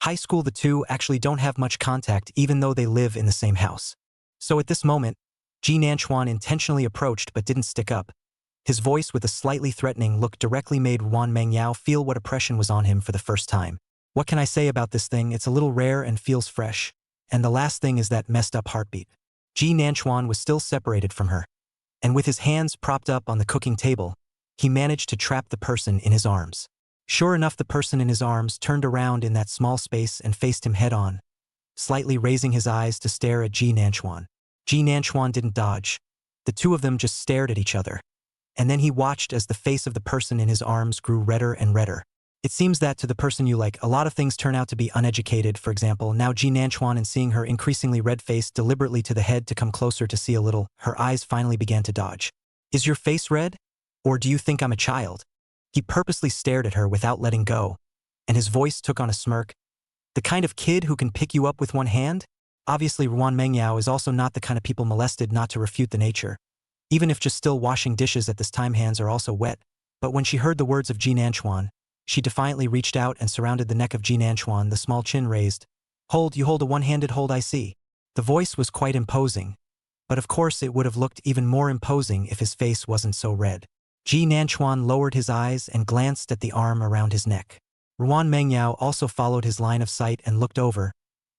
High school, the two actually don't have much contact even though they live in the same house. So at this moment, Ji Nanchuan intentionally approached but didn't stick up. His voice with a slightly threatening look directly made Ruan Mengyao feel what oppression was on him for the first time. What can I say about this thing? It's a little rare and feels fresh. And the last thing is that messed up heartbeat. Ji Nanchuan was still separated from her, and with his hands propped up on the cooking table, he managed to trap the person in his arms. Sure enough, the person in his arms turned around in that small space and faced him head-on. slightly raising his eyes to stare at Ji Nanchuan. Ji Nanchuan didn't dodge. The two of them just stared at each other. And then he watched as the face of the person in his arms grew redder and redder. It seems that to the person you like, a lot of things turn out to be uneducated. For example, now Ji Nanchuan, and seeing her increasingly red-faced deliberately to the head to come closer to see a little, her eyes finally began to dodge. Is your face red? Or do you think I'm a child? He purposely stared at her without letting go, and his voice took on a smirk. The kind of kid who can pick you up with one hand? Obviously, Ruan Mengyao is also not the kind of people molested not to refute the nature. Even if just still washing dishes at this time, hands are also wet. But when she heard the words of Ji Nanchuan, she defiantly reached out and surrounded the neck of Ji Nanchuan, the small chin raised. Hold, you hold a one-handed hold, I see. The voice was quite imposing, but of course it would have looked even more imposing if his face wasn't so red. Ji Nanchuan lowered his eyes and glanced at the arm around his neck. Ruan Mengyao also followed his line of sight and looked over,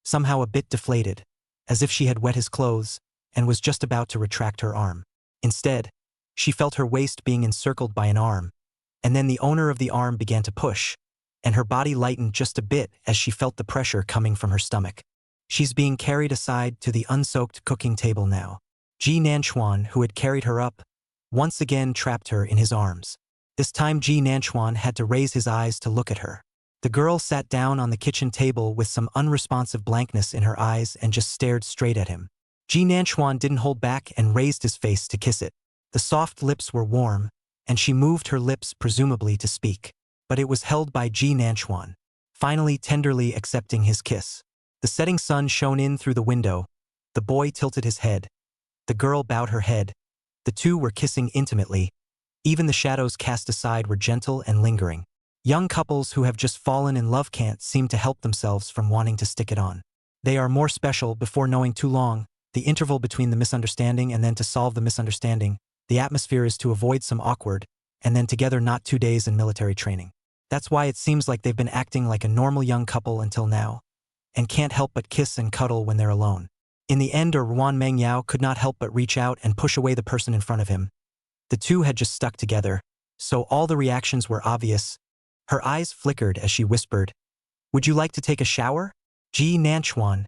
somehow a bit deflated, as if she had wet his clothes, and was just about to retract her arm. Instead, she felt her waist being encircled by an arm, and then the owner of the arm began to push, and her body lightened just a bit as she felt the pressure coming from her stomach. She's being carried aside to the unsoaked cooking table now. Ji Nanchuan, who had carried her up, once again trapped her in his arms. This time Ji Nanchuan had to raise his eyes to look at her. The girl sat down on the kitchen table with some unresponsive blankness in her eyes and just stared straight at him. Ji Nanchuan didn't hold back and raised his face to kiss it. The soft lips were warm, and she moved her lips presumably to speak. But it was held by Ji Nanchuan, finally tenderly accepting his kiss. The setting sun shone in through the window. The boy tilted his head. The girl bowed her head. The two were kissing intimately. Even the shadows cast aside were gentle and lingering. Young couples who have just fallen in love can't seem to help themselves from wanting to stick it on. They are more special before knowing too long, the interval between the misunderstanding and then to solve the misunderstanding. The atmosphere is to avoid some awkward, and then together not 2 days in military training. That's why it seems like they've been acting like a normal young couple until now, and can't help but kiss and cuddle when they're alone. In the end, Ruan Mengyao could not help but reach out and push away the person in front of him. The two had just stuck together, so all the reactions were obvious. Her eyes flickered as she whispered, "Would you like to take a shower?" Ji Nanchuan.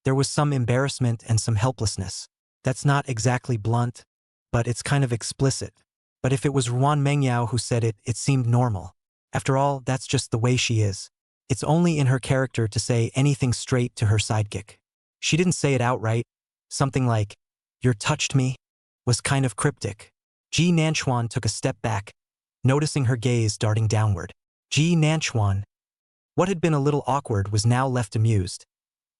There was some embarrassment and some helplessness. That's not exactly blunt, but it's kind of explicit. But if it was Ruan Mengyao who said it, it seemed normal. After all, that's just the way she is. It's only in her character to say anything straight to her sidekick. She didn't say it outright. Something like, "You touched me," was kind of cryptic. Ji Nanchuan took a step back, noticing her gaze darting downward. Ji Nanchuan, what had been a little awkward, was now left amused.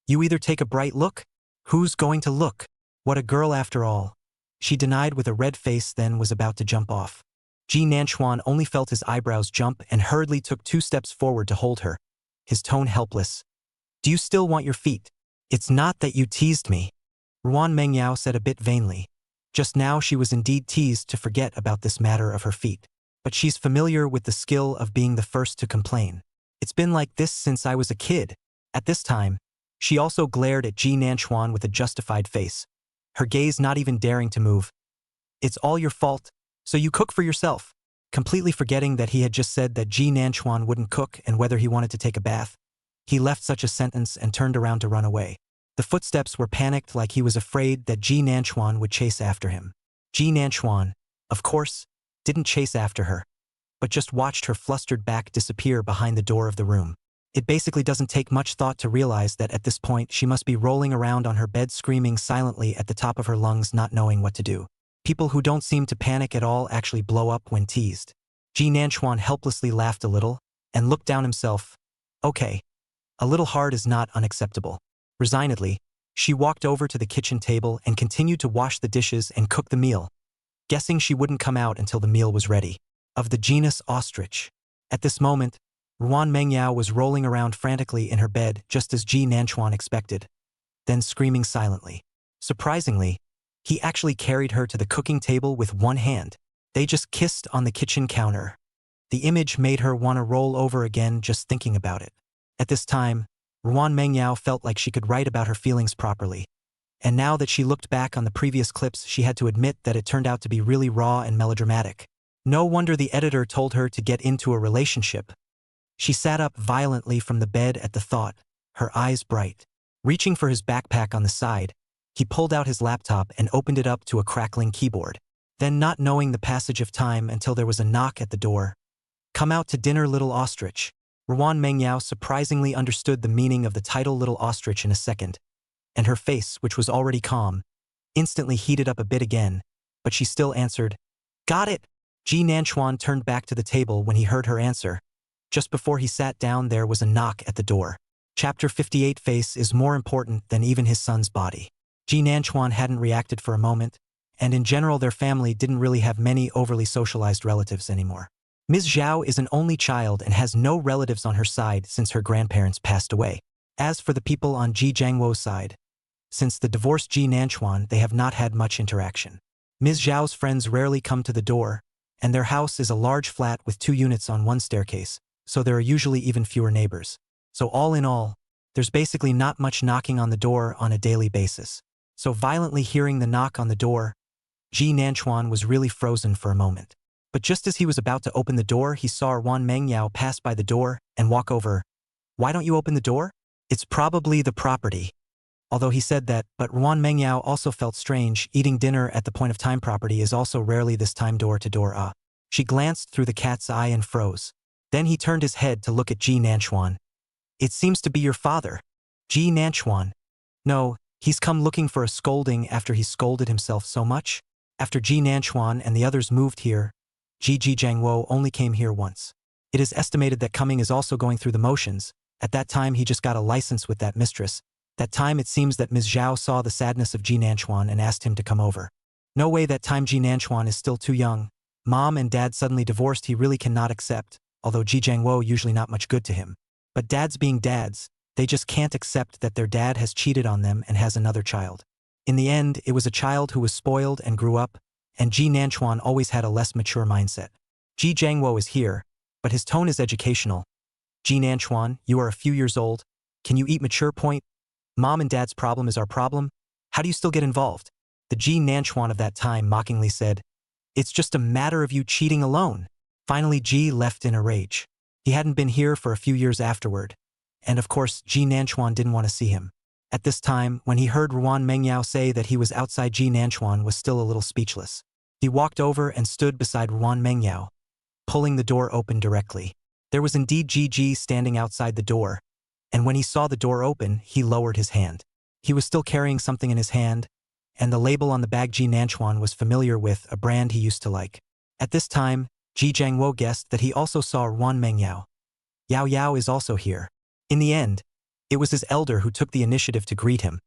"You either take a bright look? Who's going to look? What a girl after all," she denied with a red face, then was about to jump off. Ji Nanchuan only felt his eyebrows jump and hurriedly took 2 steps forward to hold her, his tone helpless. "Do you still want your feet?" "It's not that you teased me," Ruan Mengyao said a bit vainly. Just now she was indeed teased to forget about this matter of her feet. But she's familiar with the skill of being the first to complain. "It's been like this since I was a kid." At this time, she also glared at Ji Nanchuan with a justified face, her gaze not even daring to move. "It's all your fault, so you cook for yourself." Completely forgetting that he had just said that Ji Nanchuan wouldn't cook and whether he wanted to take a bath, he left such a sentence and turned around to run away. The footsteps were panicked, like he was afraid that Ji Nanchuan would chase after him. Ji Nanchuan, of course, didn't chase after her, but just watched her flustered back disappear behind the door of the room. It basically doesn't take much thought to realize that at this point she must be rolling around on her bed screaming silently at the top of her lungs, not knowing what to do. People who don't seem to panic at all actually blow up when teased. Ji Nanchuan helplessly laughed a little and looked down himself. Okay, a little hard is not unacceptable. Resignedly, she walked over to the kitchen table and continued to wash the dishes and cook the meal, guessing she wouldn't come out until the meal was ready. Of the genus ostrich. At this moment, Ruan Mengyao was rolling around frantically in her bed just as Ji Nanchuan expected, then screaming silently. Surprisingly, he actually carried her to the cooking table with one hand. They just kissed on the kitchen counter. The image made her want to roll over again just thinking about it. At this time, Ruan Mengyao felt like she could write about her feelings properly. And now that she looked back on the previous clips, she had to admit that it turned out to be really raw and melodramatic. No wonder the editor told her to get into a relationship. She sat up violently from the bed at the thought, her eyes bright. Reaching for his backpack on the side, he pulled out his laptop and opened it up to a crackling keyboard. Then, not knowing the passage of time until there was a knock at the door. "Come out to dinner, little ostrich." Ruan Mengyao surprisingly understood the meaning of the title Little Ostrich in a second, and her face, which was already calm, instantly heated up a bit again, but she still answered, "Got it." Ji Nanchuan turned back to the table when he heard her answer. Just before he sat down, there was a knock at the door. Chapter 58. Face is more important than even his son's body. Ji Nanchuan hadn't reacted for a moment, and in general their family didn't really have many overly socialized relatives anymore. Ms. Zhao is an only child and has no relatives on her side since her grandparents passed away. As for the people on Ji Jiangwo's side, since the divorced Ji Nanchuan, they have not had much interaction. Ms. Zhao's friends rarely come to the door, and their house is a large flat with 2 units on 1 staircase, so there are usually even fewer neighbors. So all in all, there's basically not much knocking on the door on a daily basis. So violently hearing the knock on the door, Ji Nanchuan was really frozen for a moment. But just as he was about to open the door, he saw Ruan Mengyao pass by the door and walk over. "Why don't you open the door? It's probably the property." Although he said that, but Ruan Mengyao also felt strange. Eating dinner at the point of time property is also rarely this time door to door. She glanced through the cat's eye and froze. Then he turned his head to look at Ji Nanchuan. "It seems to be your father." Ji Nanchuan. "No, he's come looking for a scolding after he scolded himself so much." After Ji Nanchuan and the others moved here, Ji Jiangwo only came here once. It is estimated that coming is also going through the motions. At that time he just got a license with that mistress. That time it seems that Ms. Zhao saw the sadness of Ji Nanchuan and asked him to come over. No way, that time Ji Nanchuan is still too young. Mom and dad suddenly divorced, he really cannot accept, although Ji Jiangwo usually not much good to him. But dads being dads, they just can't accept that their dad has cheated on them and has another child. In the end, it was a child who was spoiled and grew up, and Ji Nanchuan always had a less mature mindset. Ji Jiangwo is here, but his tone is educational. "Ji Nanchuan, you are a few years old. Can you eat mature point? Mom and dad's problem is our problem. How do you still get involved?" The Ji Nanchuan of that time mockingly said, "It's just a matter of you cheating alone." Finally, Ji left in a rage. He hadn't been here for a few years afterward, and of course Ji Nanchuan didn't want to see him. At this time, when he heard Ruan Mengyao say that he was outside, Ji Nanchuan was still a little speechless. He walked over and stood beside Ruan Mengyao, pulling the door open directly. There was indeed Ji standing outside the door, and when he saw the door open, he lowered his hand. He was still carrying something in his hand, and the label on the bag Ji Nanchuan was familiar with, a brand he used to like. At this time, Ji Jiangwo guessed that he also saw Ruan Mengyao. Yao Yao is also here. In the end, it was his elder who took the initiative to greet him.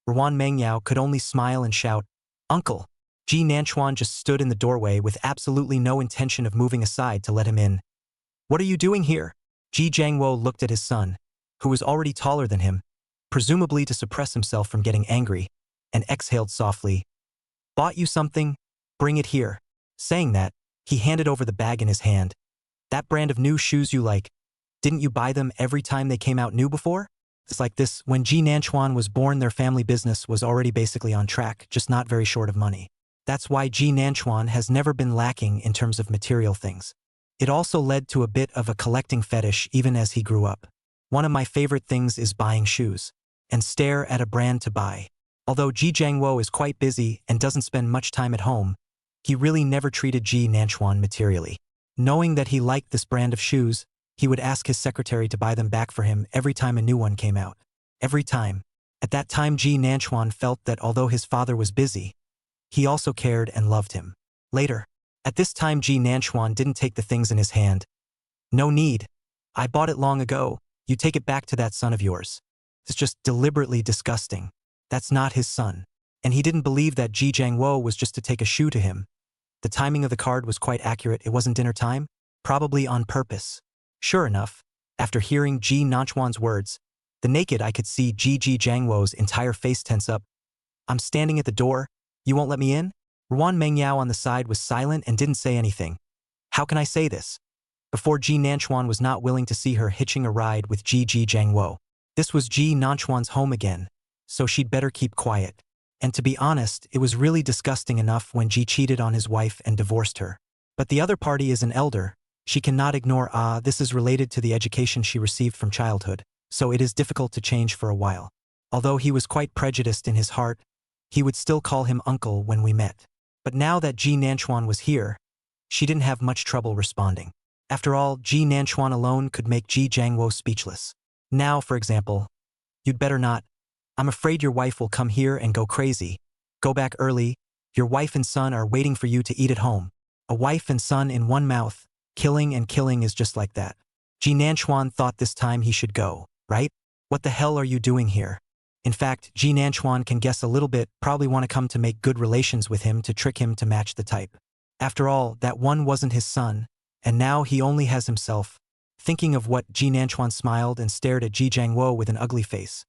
Ruan Mengyao could only smile and shout, "Uncle." Ji Nanchuan just stood in the doorway with absolutely no intention of moving aside to let him in. "What are you doing here?" Ji Jiangwo looked at his son, who was already taller than him, presumably to suppress himself from getting angry, and exhaled softly. "Bought you something? Bring it here." Saying that, he handed over the bag in his hand. "That brand of new shoes you like, didn't you buy them every time they came out new before?" It's like this. When Ji Nanchuan was born, their family business was already basically on track, just not very short of money. That's why Ji Nanchuan has never been lacking in terms of material things. It also led to a bit of a collecting fetish even as he grew up. "One of my favorite things is buying shoes, and stare at a brand to buy." Although Ji Jiangwo is quite busy and doesn't spend much time at home, he really never treated Ji Nanchuan materially. Knowing that he liked this brand of shoes, he would ask his secretary to buy them back for him every time a new one came out. Every time. At that time, Ji Nanchuan felt that although his father was busy, he also cared and loved him. Later. At this time, Ji Nanchuan didn't take the things in his hand. "No need. I bought it long ago. You take it back to that son of yours." It's just deliberately disgusting. That's not his son. And he didn't believe that Ji Jiangwo was just to take a shoe to him. The timing of the card was quite accurate. It wasn't dinner time, probably on purpose. Sure enough, after hearing Ji Nanchuan's words, the naked eye could see Ji Jiangwo's entire face tense up. "I'm standing at the door. You won't let me in?" Ruan Mengyao on the side was silent and didn't say anything. How can I say this? Before, Ji Nanchuan was not willing to see her hitching a ride with Ji Jiangwo. This was Ji Nanchuan's home again, so she'd better keep quiet. And to be honest, it was really disgusting enough when Ji cheated on his wife and divorced her. But the other party is an elder. She cannot ignore this is related to the education she received from childhood, so it is difficult to change for a while. Although he was quite prejudiced in his heart, he would still call him uncle when we met. But now that Ji Nanchuan was here, she didn't have much trouble responding. After all, Ji Nanchuan alone could make Ji Jiangwo speechless. Now, for example, you'd better not. I'm afraid your wife will come here and go crazy. Go back early. Your wife and son are waiting for you to eat at home. A wife and son in one mouth. Killing and killing is just like that. Ji Nanchuan thought this time he should go, right? What the hell are you doing here? In fact, Ji Nanchuan can guess a little bit, probably want to come to make good relations with him to trick him to match the type. After all, that one wasn't his son, and now he only has himself. Thinking of what, Ji Nanchuan smiled and stared at Ji Jiangwo with an ugly face.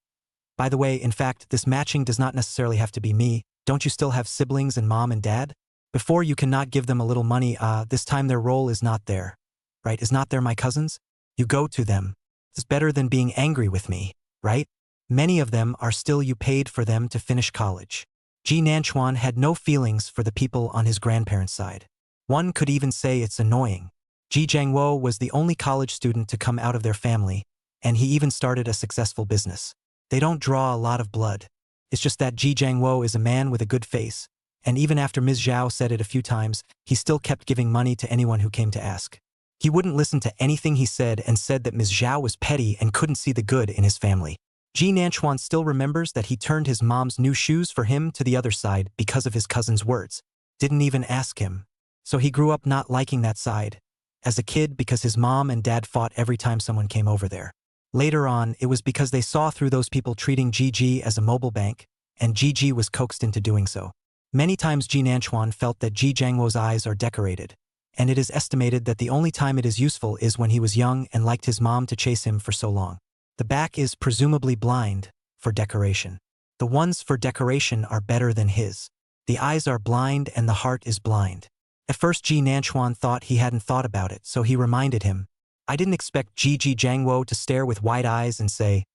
By the way, in fact, this matching does not necessarily have to be me. Don't you still have siblings and mom and dad? Before you cannot give them a little money, this time their role is not there. Right, is not there my cousins? You go to them. It's better than being angry with me, right? Many of them are still you paid for them to finish college. Ji Nanchuan had no feelings for the people on his grandparents' side. One could even say it's annoying. Ji Jiangwo was the only college student to come out of their family, and he even started a successful business. They don't draw a lot of blood. It's just that Ji Jiangwo is a man with a good face, and even after Ms. Zhao said it a few times, he still kept giving money to anyone who came to ask. He wouldn't listen to anything he said and said that Ms. Zhao was petty and couldn't see the good in his family. Ji Nanchuan still remembers that he turned his mom's new shoes for him to the other side because of his cousin's words. Didn't even ask him. So he grew up not liking that side. As a kid, because his mom and dad fought every time someone came over there. Later on, it was because they saw through those people treating Gigi as a mobile bank, and Gigi was coaxed into doing so. Many times Ji Nanchuan felt that Ji Jiangwo's eyes are decorated, and it is estimated that the only time it is useful is when he was young and liked his mom to chase him for so long. The back is presumably blind for decoration. The ones for decoration are better than his. The eyes are blind and the heart is blind. At first Ji Nanchuan thought he hadn't thought about it, so he reminded him. I didn't expect Ji Jiangwo to stare with wide eyes and say,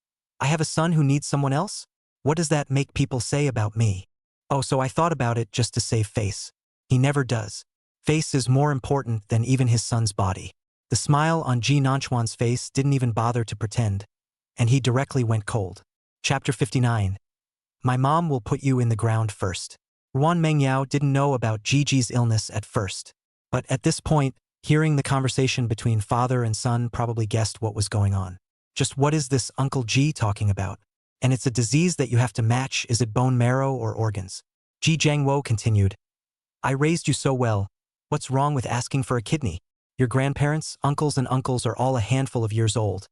I have a son who needs someone else? What does that make people say about me? Oh, so I thought about it just to save face. He never does. Face is more important than even his son's body. The smile on Ji Nanchuan's face didn't even bother to pretend, and he directly went cold. Chapter 59. My mom will put you in the ground first. Ruan Mengyao didn't know about Gigi's illness at first, but at this point, hearing the conversation between father and son probably guessed what was going on. Just what is this Uncle Ji talking about? And it's a disease that you have to match, is it bone marrow or organs? Ji Jiangwo continued. I raised you so well. What's wrong with asking for a kidney? Your grandparents, uncles and uncles are all a handful of years old.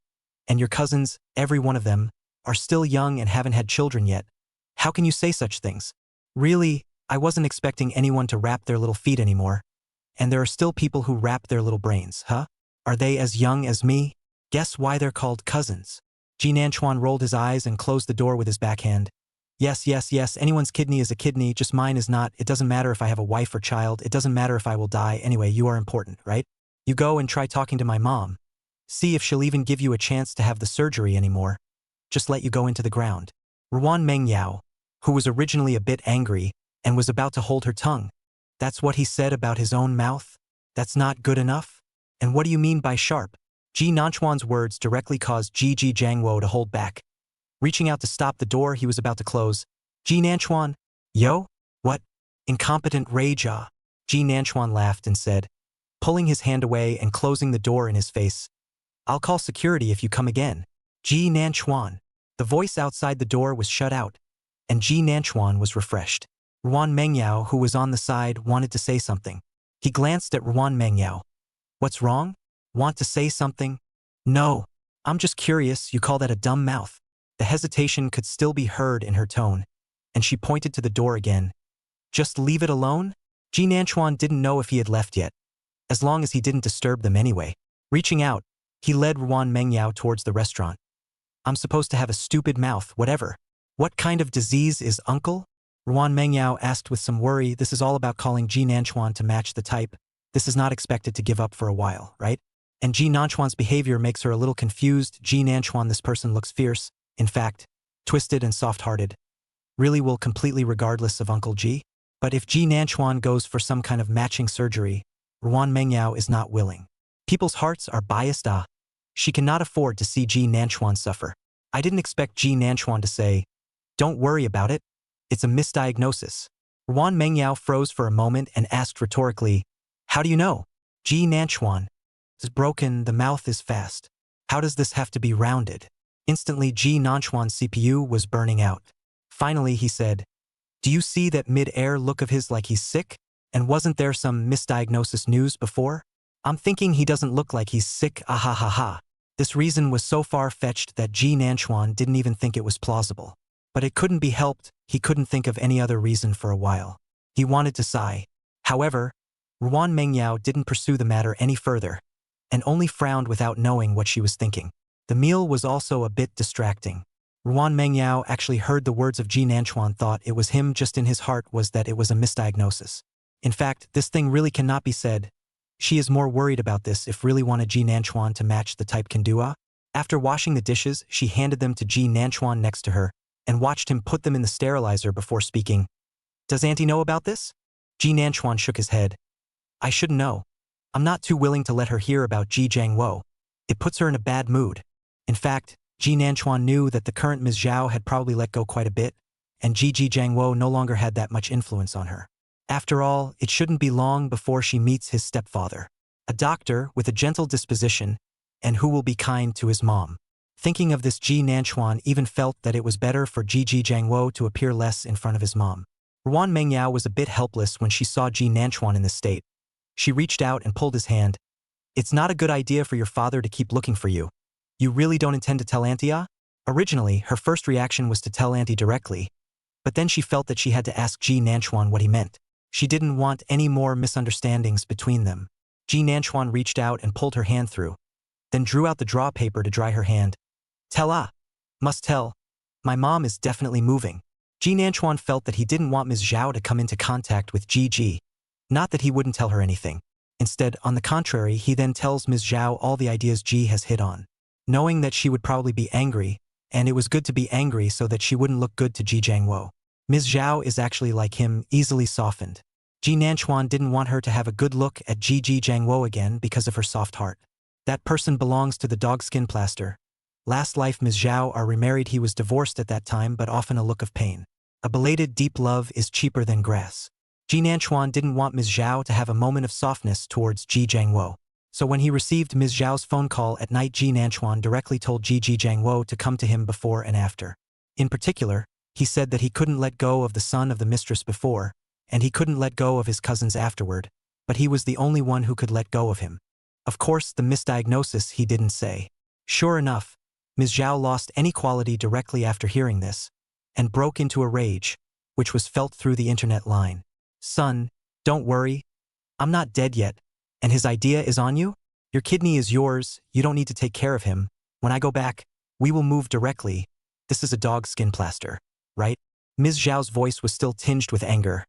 And your cousins, every one of them, are still young and haven't had children yet. How can you say such things? Really, I wasn't expecting anyone to wrap their little feet anymore. And there are still people who wrap their little brains, huh? Are they as young as me? Guess why they're called cousins. Ji Nanchuan rolled his eyes and closed the door with his backhand. Yes, anyone's kidney is a kidney, just mine is not. It doesn't matter if I have a wife or child. It doesn't matter if I will die. Anyway, you are important, right? You go and try talking to my mom. See if she'll even give you a chance to have the surgery anymore. Just let you go into the ground. Ruan Mengyao, who was originally a bit angry and was about to hold her tongue. That's what he said about his own mouth? That's not good enough? And what do you mean by sharp? Ji Nanchuan's words directly caused Ji Jiangwo to hold back. Reaching out to stop the door he was about to close. Ji Nanchuan, yo? What? Incompetent rage ah. Ji Nanchuan laughed and said, pulling his hand away and closing the door in his face. I'll call security if you come again. Ji Nanchuan. The voice outside the door was shut out, and Ji Nanchuan was refreshed. Ruan Mengyao, who was on the side, wanted to say something. He glanced at Ruan Mengyao. What's wrong? Want to say something? No. I'm just curious, you call that a dumb mouth? The hesitation could still be heard in her tone, and she pointed to the door again. Just leave it alone? Ji Nanchuan didn't know if he had left yet, as long as he didn't disturb them anyway. Reaching out, he led Ruan Mengyao towards the restaurant. I'm supposed to have a stupid mouth, whatever. What kind of disease is uncle? Ruan Mengyao asked with some worry. This is all about calling Ji Nanchuan to match the type. This is not expected to give up for a while, right? And Ji Nanchuan's behavior makes her a little confused. Ji Nanchuan, this person looks fierce, in fact, twisted and soft-hearted. Really will completely regardless of Uncle Ji? But if Ji Nanchuan goes for some kind of matching surgery, Ruan Mengyao is not willing. People's hearts are biased ah. She cannot afford to see Ji Nanchuan suffer. I didn't expect Ji Nanchuan to say, Don't worry about it. It's a misdiagnosis. Ruan Mengyao froze for a moment and asked rhetorically, how do you know? Ji Nanchuan is broken, the mouth is fast. How does this have to be rounded? Instantly, Ji Nanchuan's CPU was burning out. Finally, he said, do you see that mid-air look of his like he's sick? And wasn't there some misdiagnosis news before? I'm thinking he doesn't look like he's sick, ahahaha. This reason was so far-fetched that Ji Nanchuan didn't even think it was plausible. But it couldn't be helped, he couldn't think of any other reason for a while. He wanted to sigh. However, Ruan Mengyao didn't pursue the matter any further, and only frowned without knowing what she was thinking. The meal was also a bit distracting. Ruan Mengyao actually heard the words of Ji Nanchuan, thought it was him, just in his heart was that it was a misdiagnosis. In fact, this thing really cannot be said. She is more worried about this if really wanted Ji Nanchuan to match the type Kendua. After washing the dishes, she handed them to Ji Nanchuan next to her and watched him put them in the sterilizer before speaking. Does Auntie know about this? Ji Nanchuan shook his head. I shouldn't know. I'm not too willing to let her hear about Ji Jiangwo. It puts her in a bad mood. In fact, Ji Nanchuan knew that the current Ms. Zhao had probably let go quite a bit, and Ji Jiangwo no longer had that much influence on her. After all, it shouldn't be long before she meets his stepfather, a doctor with a gentle disposition and who will be kind to his mom. Thinking of this, Ji Nanchuan even felt that it was better for Ji Jiangwo to appear less in front of his mom. Ruan Mengyao was a bit helpless when she saw Ji Nanchuan in this state. She reached out and pulled his hand. It's not a good idea for your father to keep looking for you. You really don't intend to tell Auntie? Originally, her first reaction was to tell Auntie directly, but then she felt that she had to ask Ji Nanchuan what he meant. She didn't want any more misunderstandings between them. Ji Nanchuan reached out and pulled her hand through, then drew out the draw paper to dry her hand. Tell must tell. My mom is definitely moving. Ji Nanchuan felt that he didn't want Ms. Zhao to come into contact with Ji. Not that he wouldn't tell her anything. Instead, on the contrary, he then tells Ms. Zhao all the ideas Ji has hit on. Knowing that she would probably be angry, and it was good to be angry so that she wouldn't look good to Ji Jiangwo. Ms. Zhao is actually like him, easily softened. Ji Nanchuan didn't want her to have a good look at Ji Jiangwo again because of her soft heart. That person belongs to the dogskin plaster. Last life Ms. Zhao are remarried, he was divorced at that time, but often a look of pain. A belated deep love is cheaper than grass. Ji Nanchuan didn't want Ms. Zhao to have a moment of softness towards Ji Jiangwo. So when he received Ms. Zhao's phone call at night, Ji Nanchuan directly told Ji Jiangwo to come to him before and after. In particular, he said that he couldn't let go of the son of the mistress before, and he couldn't let go of his cousins afterward, but he was the only one who could let go of him. Of course, the misdiagnosis he didn't say. Sure enough, Ms. Zhao lost any quality directly after hearing this, and broke into a rage, which was felt through the internet line. Son, don't worry. I'm not dead yet, and his idea is on you? Your kidney is yours, you don't need to take care of him. When I go back, we will move directly. This is a dog skin plaster, right? Ms. Zhao's voice was still tinged with anger.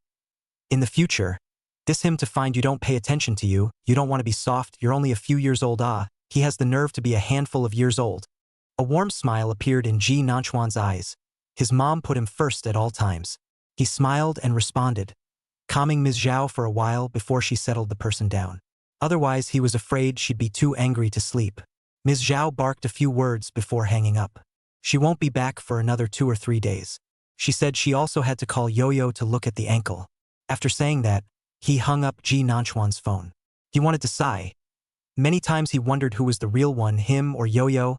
In the future, this him to find you don't pay attention to you, you don't want to be soft, you're only a few years old. He has the nerve to be a handful of years old. A warm smile appeared in Ji Nanchuan's eyes. His mom put him first at all times. He smiled and responded, calming Ms. Zhao for a while before she settled the person down. Otherwise, he was afraid she'd be too angry to sleep. Ms. Zhao barked a few words before hanging up. She won't be back for another 2 or 3 days. She said she also had to call Yo-Yo to look at the ankle. After saying that, he hung up Ji Nanchuan's phone. He wanted to sigh. Many times he wondered who was the real one, him or Yo-Yo.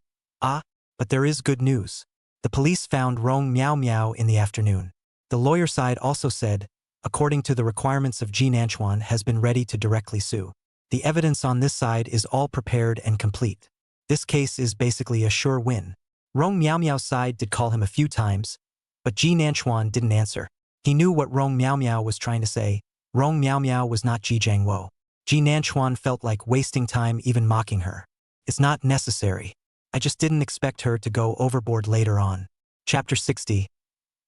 But there is good news. The police found Rong Miao Miao in the afternoon. The lawyer side also said, according to the requirements of Ji Nanchuan, has been ready to directly sue. The evidence on this side is all prepared and complete. This case is basically a sure win. Rong Miao Miao's side did call him a few times, but Ji Nanchuan didn't answer. He knew what Rong Miao Miao was trying to say. Rong Miao Miao was not Ji Jiangwo. Ji Nanchuan felt like wasting time even mocking her. It's not necessary. I just didn't expect her to go overboard later on. Chapter 60.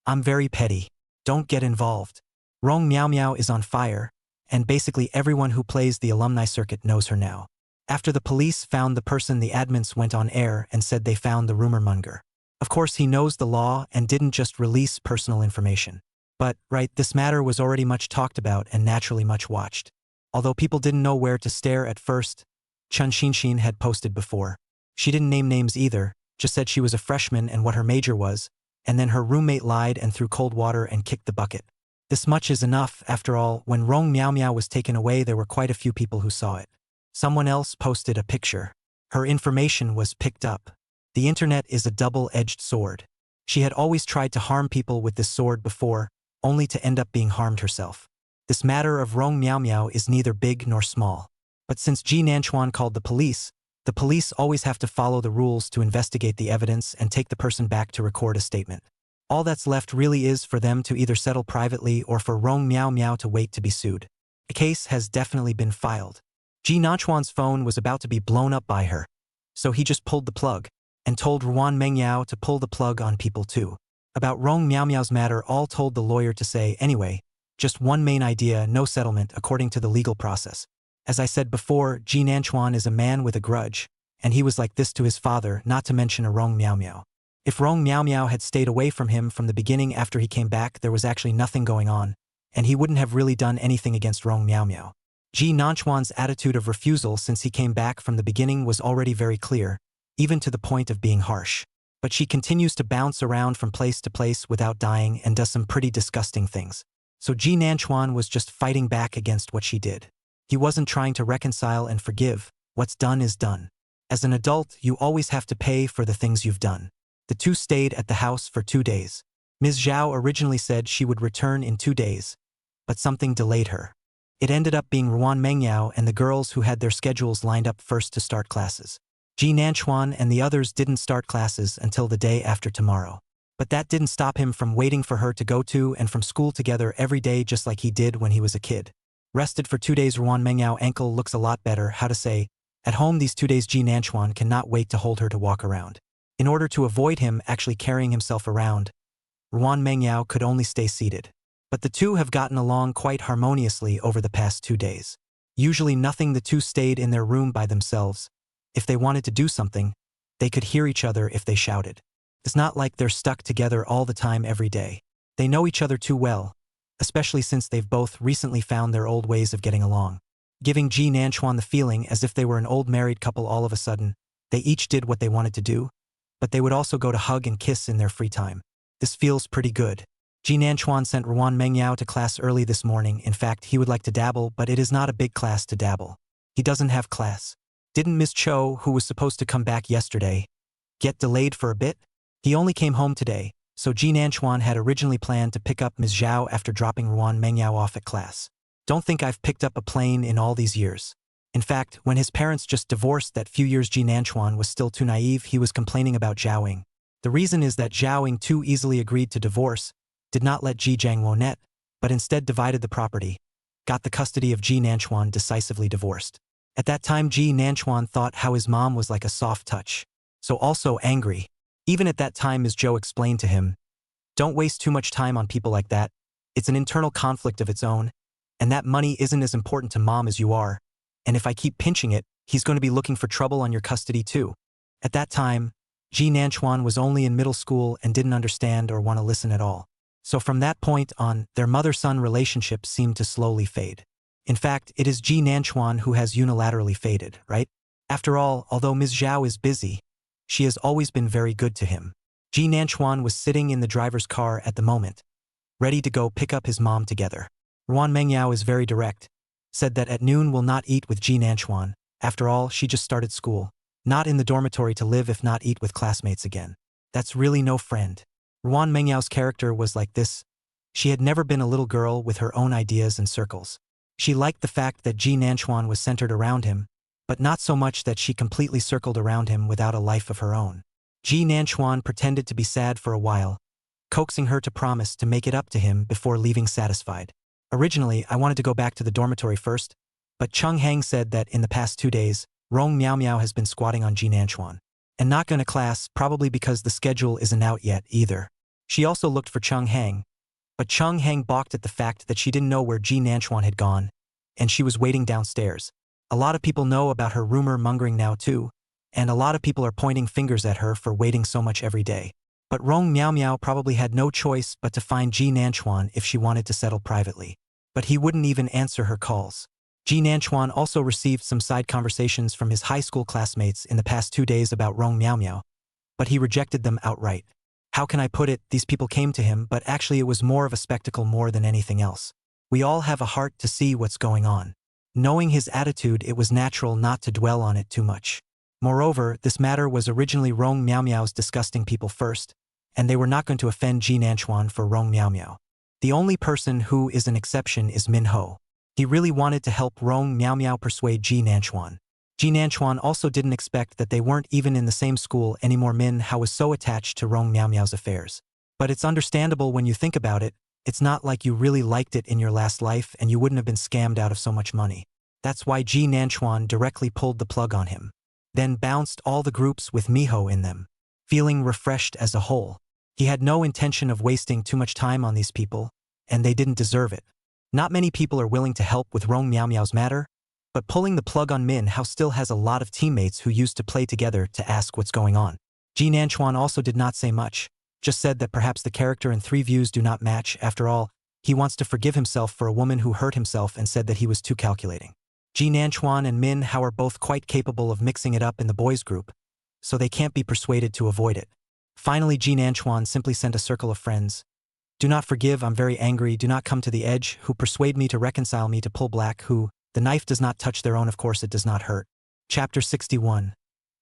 I'm very petty. Don't get involved. Rong Miao Miao is on fire, and basically everyone who plays the alumni circuit knows her now. After the police found the person, the admins went on air and said they found the rumor monger. Of course, he knows the law and didn't just release personal information. But, right, this matter was already much talked about and naturally much watched. Although people didn't know where to stare at first, Chun Xinshin had posted before. She didn't name names either, just said she was a freshman and what her major was, and then her roommate lied and threw cold water and kicked the bucket. This much is enough, after all. When Rong Miao Miao was taken away, there were quite a few people who saw it. Someone else posted a picture. Her information was picked up. The internet is a double-edged sword. She had always tried to harm people with this sword before, only to end up being harmed herself. This matter of Rong Miao Miao is neither big nor small. But since Ji Nanchuan called the police always have to follow the rules to investigate the evidence and take the person back to record a statement. All that's left really is for them to either settle privately or for Rong Miao Miao to wait to be sued. A case has definitely been filed. Ji Nanchuan's phone was about to be blown up by her, so he just pulled the plug and told Ruan Mengyao to pull the plug on people too. About Rong Miao Miao's matter, all told the lawyer to say, anyway, just one main idea, no settlement according to the legal process. As I said before, Ji Nanchuan is a man with a grudge, and he was like this to his father, not to mention a Rong Miao Miao. If Rong Miao Miao had stayed away from him from the beginning after he came back, there was actually nothing going on, and he wouldn't have really done anything against Rong Miao Miao. Ji Nanchuan's attitude of refusal since he came back from the beginning was already very clear, even to the point of being harsh. But she continues to bounce around from place to place without dying and does some pretty disgusting things. So Ji Nanchuan was just fighting back against what she did. He wasn't trying to reconcile and forgive. What's done is done. As an adult, you always have to pay for the things you've done. The two stayed at the house for 2 days. Ms. Zhao originally said she would return in 2 days, but something delayed her. It ended up being Ruan Mengyao and the girls who had their schedules lined up first to start classes. Ji Nanchuan and the others didn't start classes until the day after tomorrow. But that didn't stop him from waiting for her to go to and from school together every day just like he did when he was a kid. Rested for 2 days, Ruan Mengyao ankle looks a lot better. How to say, at home these 2 days Ji Nanchuan cannot wait to hold her to walk around. In order to avoid him actually carrying himself around, Ruan Mengyao could only stay seated. But the two have gotten along quite harmoniously over the past 2 days. Usually nothing, the two stayed in their room by themselves. If they wanted to do something, they could hear each other if they shouted. It's not like they're stuck together all the time every day. They know each other too well, especially since they've both recently found their old ways of getting along. Giving Ji Nanchuan the feeling as if they were an old married couple all of a sudden. They each did what they wanted to do, but they would also go to hug and kiss in their free time. This feels pretty good. Ji Nanchuan sent Ruan Mengyao to class early this morning. In fact, he would like to dabble, but it is not a big class to dabble. He doesn't have class. Didn't Miss Cho, who was supposed to come back yesterday, get delayed for a bit? He only came home today, so Ji Nanchuan had originally planned to pick up Ms. Zhao after dropping Ruan Mengyao off at class. Don't think I've picked up a plane in all these years. In fact, when his parents just divorced that few years, Ji Nanchuan was still too naive. He was complaining about Zhaoing. The reason is that Zhaoing too easily agreed to divorce, did not let Ji Jiangwonet, but instead divided the property, got the custody of Ji Nanchuan, decisively divorced. At that time, Ji Nanchuan thought how his mom was like a soft touch, so also angry. Even at that time, Ms. Zhou explained to him, don't waste too much time on people like that. It's an internal conflict of its own, and that money isn't as important to mom as you are. And if I keep pinching it, he's going to be looking for trouble on your custody too. At that time, Ji Nanchuan was only in middle school and didn't understand or want to listen at all. So from that point on, their mother-son relationship seemed to slowly fade. In fact, it is Ji Nanchuan who has unilaterally faded, right? After all, although Ms. Zhao is busy, she has always been very good to him. Ji Nanchuan was sitting in the driver's car at the moment, ready to go pick up his mom together. Ruan Mengyao is very direct, said that at noon will not eat with Ji Nanchuan. After all, she just started school. Not in the dormitory to live, if not eat with classmates again. That's really no friend. Ruan Mengyao's character was like this. She had never been a little girl with her own ideas and circles. She liked the fact that Ji Nanchuan was centered around him, but not so much that she completely circled around him without a life of her own. Ji Nanchuan pretended to be sad for a while, coaxing her to promise to make it up to him before leaving satisfied. Originally, I wanted to go back to the dormitory first, but Cheng Hang said that in the past 2 days, Rong Miao Miao has been squatting on Ji Nanchuan. And not going to class, probably because the schedule isn't out yet either. She also looked for Cheng Hang, but Cheng Hang balked at the fact that she didn't know where Ji Nanchuan had gone, and she was waiting downstairs. A lot of people know about her rumor mongering now too, and a lot of people are pointing fingers at her for waiting so much every day. But Rong Miao Miao probably had no choice but to find Ji Nanchuan if she wanted to settle privately. But he wouldn't even answer her calls. Ji Nanchuan also received some side conversations from his high school classmates in the past 2 days about Rong Miao Miao, but he rejected them outright. How can I put it, these people came to him, but actually it was more of a spectacle more than anything else. We all have a heart to see what's going on. Knowing his attitude, it was natural not to dwell on it too much. Moreover, this matter was originally Rong Miao Miao's disgusting people first, and they were not going to offend Ji Nanchuan for Rong Miao Miao. The only person who is an exception is Min Ho. He really wanted to help Rong Miao Miao persuade Ji Nanchuan. Ji Nanchuan also didn't expect that they weren't even in the same school anymore. Min Ho was so attached to Rong Miao Miao's affairs. But it's understandable when you think about it. It's not like you really liked it in your last life and you wouldn't have been scammed out of so much money. That's why Ji Nanchuan directly pulled the plug on him. Then bounced all the groups with Miho in them. Feeling refreshed as a whole. He had no intention of wasting too much time on these people, and they didn't deserve it. Not many people are willing to help with Rong Miao Miao's matter, but pulling the plug on Min Ho still has a lot of teammates who used to play together to ask what's going on. Ji Nanchuan also did not say much, just said that perhaps the character and 3 views do not match. After all, he wants to forgive himself for a woman who hurt himself and said that he was too calculating. Ji Nanchuan and Min Ho are both quite capable of mixing it up in the boys' group, so they can't be persuaded to avoid it. Finally, Ji Nanchuan simply sent a circle of friends. Do not forgive, I'm very angry, do not come to the edge, who persuade me to reconcile me to pull black, who, the knife does not touch their own, of course it does not hurt. Chapter 61.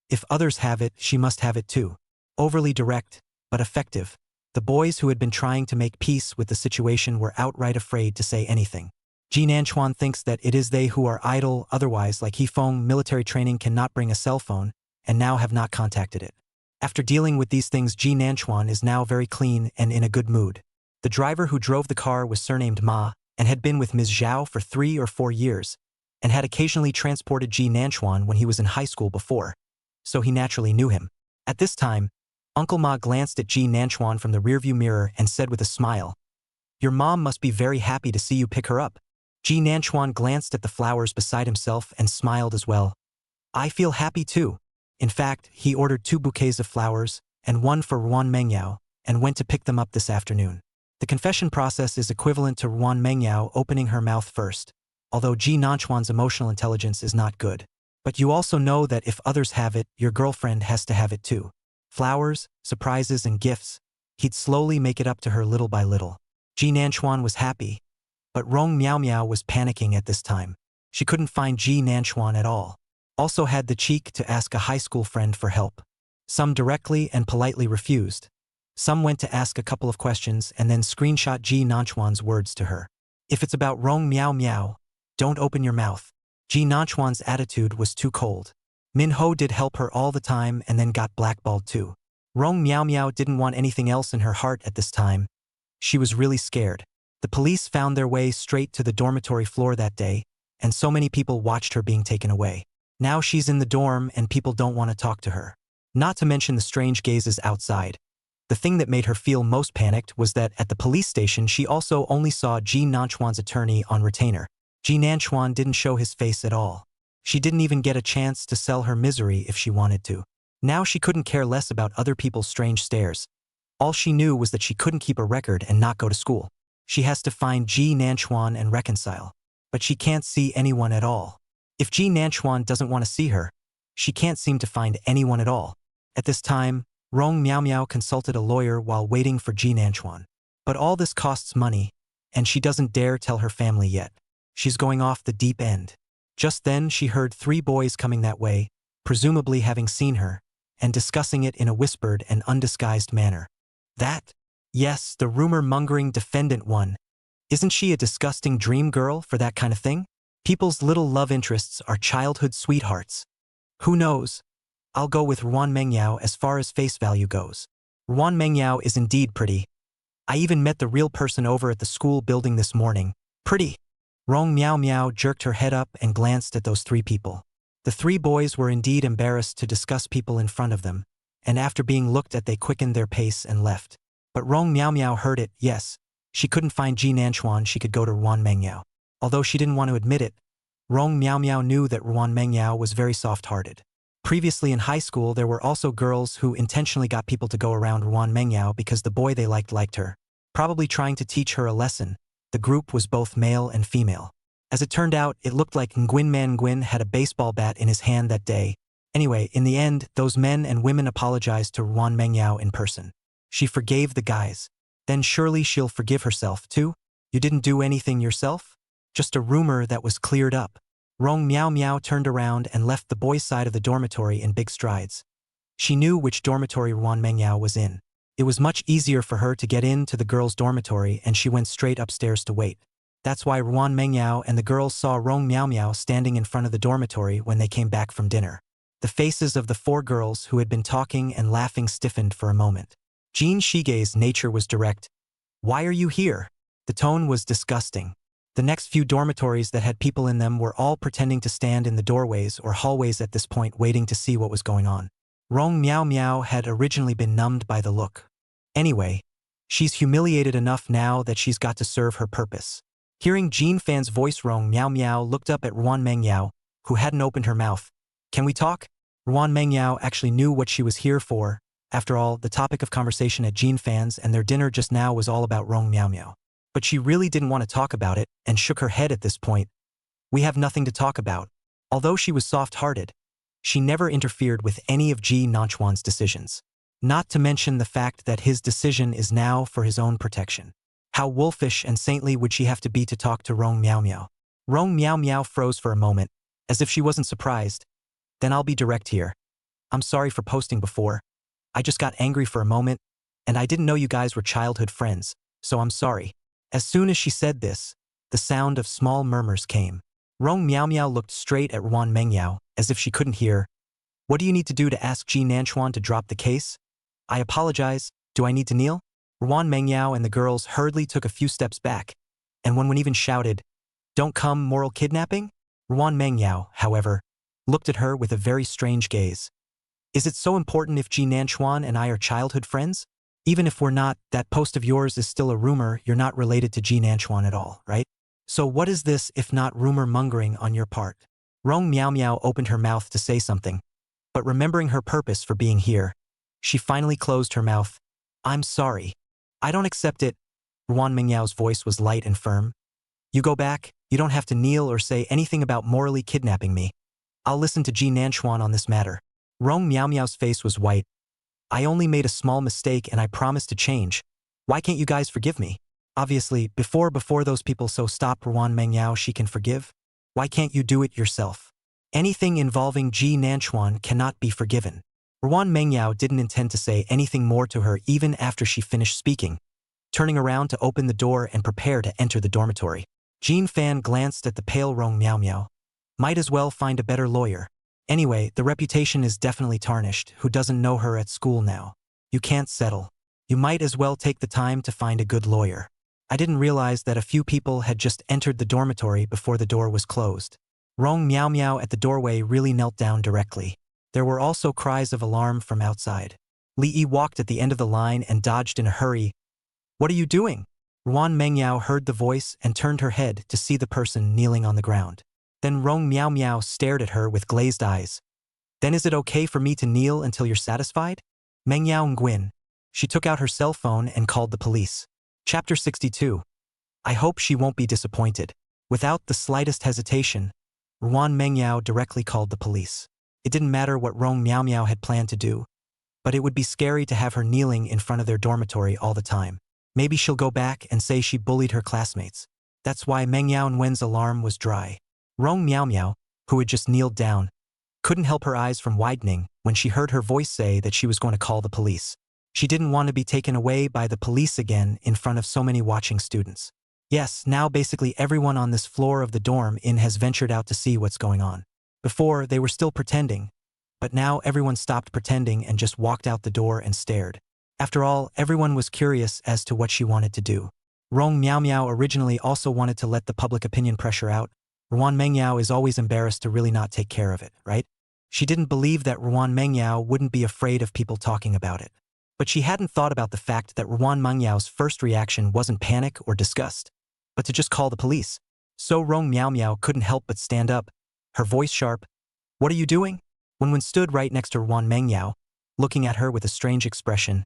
If others have it, she must have it too. Overly direct, but effective. The boys who had been trying to make peace with the situation were outright afraid to say anything. Ji Nanchuan thinks that it is they who are idle, otherwise like Hefeng, military training cannot bring a cell phone, and now have not contacted it. After dealing with these things, Ji Nanchuan is now very clean and in a good mood. The driver who drove the car was surnamed Ma, and had been with Ms. Zhao for 3 or 4 years, and had occasionally transported Ji Nanchuan when he was in high school before, so he naturally knew him. At this time, Uncle Ma glanced at Ji Nanchuan from the rearview mirror and said with a smile, "Your mom must be very happy to see you pick her up." Ji Nanchuan glanced at the flowers beside himself and smiled as well. "I feel happy too." In fact, he ordered 2 bouquets of flowers, and 1 for Ruan Mengyao, and went to pick them up this afternoon. The confession process is equivalent to Ruan Mengyao opening her mouth first, although Ji Nanchuan's emotional intelligence is not good. But you also know that if others have it, your girlfriend has to have it too. Flowers, surprises and gifts. He'd slowly make it up to her little by little. Ji Nanchuan was happy, but Rong Miao Miao was panicking at this time. She couldn't find Ji Nanchuan at all. Also had the cheek to ask a high school friend for help. Some directly and politely refused. Some went to ask a couple of questions and then screenshot Ji Nanchuan's words to her. If it's about Rong Miao Miao, don't open your mouth. Ji Nanchuan's attitude was too cold. Min Ho did help her all the time and then got blackballed too. Rong Miao Miao didn't want anything else in her heart at this time. She was really scared. The police found their way straight to the dormitory floor that day, and so many people watched her being taken away. Now she's in the dorm and people don't want to talk to her. Not to mention the strange gazes outside. The thing that made her feel most panicked was that at the police station she also only saw Ji Nanchuan's attorney on retainer. Ji Nanchuan didn't show his face at all. She didn't even get a chance to sell her misery if she wanted to. Now she couldn't care less about other people's strange stares. All she knew was that she couldn't keep a record and not go to school. She has to find Ji Nanchuan and reconcile. But she can't see anyone at all. If Ji Nanchuan doesn't want to see her, she can't seem to find anyone at all. At this time, Rong Miao Miao consulted a lawyer while waiting for Ji Nanchuan. But all this costs money, and she doesn't dare tell her family yet. She's going off the deep end. Just then she heard 3 boys coming that way, presumably having seen her, and discussing it in a whispered and undisguised manner. That? Yes, the rumor-mongering defendant one. Isn't she a disgusting dream girl for that kind of thing? People's little love interests are childhood sweethearts. Who knows? I'll go with Ruan Mengyao as far as face value goes. Ruan Mengyao is indeed pretty. I even met the real person over at the school building this morning. Pretty. Rong Miao Miao jerked her head up and glanced at those 3 people. The 3 boys were indeed embarrassed to discuss people in front of them, and after being looked at they quickened their pace and left. But Rong Miao Miao heard it, yes. She couldn't find Ji Nanchuan, she could go to Ruan Mengyao. Although she didn't want to admit it, Rong Miao Miao knew that Ruan Mengyao was very soft-hearted. Previously in high school there were also girls who intentionally got people to go around Ruan Mengyao because the boy they liked her. Probably trying to teach her a lesson. The group was both male and female. As it turned out, it looked like Nguyen Man Nguyen had a baseball bat in his hand that day. Anyway, in the end, those men and women apologized to Ruan Mengyao in person. She forgave the guys. Then surely she'll forgive herself, too? You didn't do anything yourself? Just a rumor that was cleared up. Rong Miao Miao turned around and left the boys' side of the dormitory in big strides. She knew which dormitory Ruan Mengyao was in. It was much easier for her to get into the girls' dormitory, and she went straight upstairs to wait. That's why Ruan Mengyao and the girls saw Rong Miao Miao standing in front of the dormitory when they came back from dinner. The faces of the four girls who had been talking and laughing stiffened for a moment. Jin Shige's nature was direct. Why are you here? The tone was disgusting. The next few dormitories that had people in them were all pretending to stand in the doorways or hallways at this point, waiting to see what was going on. Rong Miao Miao had originally been numbed by the look. Anyway, she's humiliated enough now that she's got to serve her purpose. Hearing Jin Fan's voice, Rong Miao Miao looked up at Ruan Mengyao, who hadn't opened her mouth. Can we talk? Ruan Mengyao actually knew what she was here for. After all, the topic of conversation at Jin Fan's and their dinner just now was all about Rong Miao Miao. But she really didn't want to talk about it and shook her head at this point. We have nothing to talk about. Although she was soft-hearted, she never interfered with any of Ji Nanchuan's decisions. Not to mention the fact that his decision is now for his own protection. How wolfish and saintly would she have to be to talk to Rong Miao Miao? Rong Miao Miao froze for a moment, as if she wasn't surprised. Then I'll be direct here. I'm sorry for posting before. I just got angry for a moment, and I didn't know you guys were childhood friends, so I'm sorry. As soon as she said this, the sound of small murmurs came. Rong Miao Miao looked straight at Ruan Mengyao, as if she couldn't hear. What do you need to do to ask Ji Nanchuan to drop the case? I apologize. Do I need to kneel? Ruan Mengyao and the girls hurriedly took a few steps back, and one even shouted, "Don't come moral kidnapping?" Ruan Mengyao, however, looked at her with a very strange gaze. Is it so important if Ji Nanchuan and I are childhood friends? Even if we're not, that post of yours is still a rumor. You're not related to Ji Nanchuan at all, right? So what is this if not rumor mongering on your part? Rong Miao Miao opened her mouth to say something, but remembering her purpose for being here, she finally closed her mouth. I'm sorry. I don't accept it. Ruan Mengyao's voice was light and firm. You go back. You don't have to kneel or say anything about morally kidnapping me. I'll listen to Ji Nanchuan on this matter. Rong Miao Miao's face was white. I only made a small mistake and I promised to change. Why can't you guys forgive me? Obviously, before those people so stop Ruan Mengyao she can forgive. Why can't you do it yourself? Anything involving Ji Nanchuan cannot be forgiven. Ruan Mengyao didn't intend to say anything more to her even after she finished speaking, turning around to open the door and prepare to enter the dormitory. Jin Fan glanced at the pale Rong Miao Miao. Might as well find a better lawyer. Anyway, the reputation is definitely tarnished. Who doesn't know her at school now? You can't settle. You might as well take the time to find a good lawyer. I didn't realize that a few people had just entered the dormitory before the door was closed. Rong Miao Miao at the doorway really knelt down directly. There were also cries of alarm from outside. Li Yi walked at the end of the line and dodged in a hurry. What are you doing? Ruan Mengyao heard the voice and turned her head to see the person kneeling on the ground. Then Rong Miao Miao stared at her with glazed eyes. Then is it okay for me to kneel until you're satisfied? Mengyao Nguyen. She took out her cell phone and called the police. Chapter 62. I hope she won't be disappointed. Without the slightest hesitation, Ruan Mengyao directly called the police. It didn't matter what Rong Miao Miao had planned to do, but it would be scary to have her kneeling in front of their dormitory all the time. Maybe she'll go back and say she bullied her classmates. That's why Mengyao Nguyen's alarm was dry. Rong Miao Miao, who had just kneeled down, couldn't help her eyes from widening when she heard her voice say that she was going to call the police. She didn't want to be taken away by the police again in front of so many watching students. Yes, now basically everyone on this floor of the dorm inn has ventured out to see what's going on. Before, they were still pretending, but now everyone stopped pretending and just walked out the door and stared. After all, everyone was curious as to what she wanted to do. Rong Miao Miao originally also wanted to let the public opinion pressure out. Ruan Mengyao is always embarrassed to really not take care of it, right? She didn't believe that Ruan Mengyao wouldn't be afraid of people talking about it. But she hadn't thought about the fact that Ruan Mengyao's first reaction wasn't panic or disgust, but to just call the police. So Rong Miao Miao couldn't help but stand up, her voice sharp. What are you doing? Wenwen stood right next to Ruan Mengyao, looking at her with a strange expression.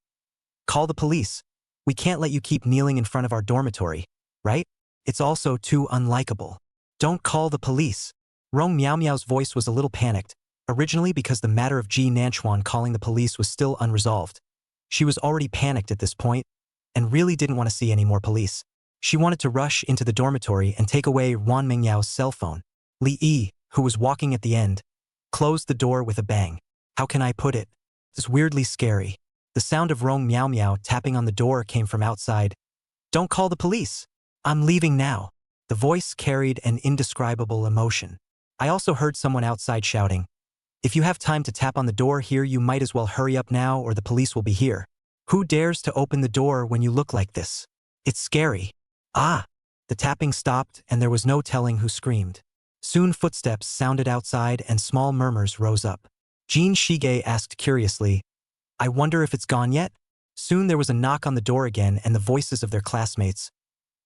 Call the police. We can't let you keep kneeling in front of our dormitory, right? It's also too unlikable. Don't call the police. Rong Miao Miao's voice was a little panicked, originally because the matter of Ji Nanchuan calling the police was still unresolved. She was already panicked at this point and really didn't want to see any more police. She wanted to rush into the dormitory and take away Wan Mengyao's cell phone. Li Yi, who was walking at the end, closed the door with a bang. How can I put it? It's weirdly scary. The sound of Rong Miao Miao tapping on the door came from outside. Don't call the police. I'm leaving now. The voice carried an indescribable emotion. I also heard someone outside shouting, if you have time to tap on the door here, you might as well hurry up now or the police will be here. Who dares to open the door when you look like this? It's scary. Ah! The tapping stopped and there was no telling who screamed. Soon footsteps sounded outside and small murmurs rose up. Jean Shige asked curiously, I wonder if it's gone yet? Soon there was a knock on the door again and the voices of their classmates.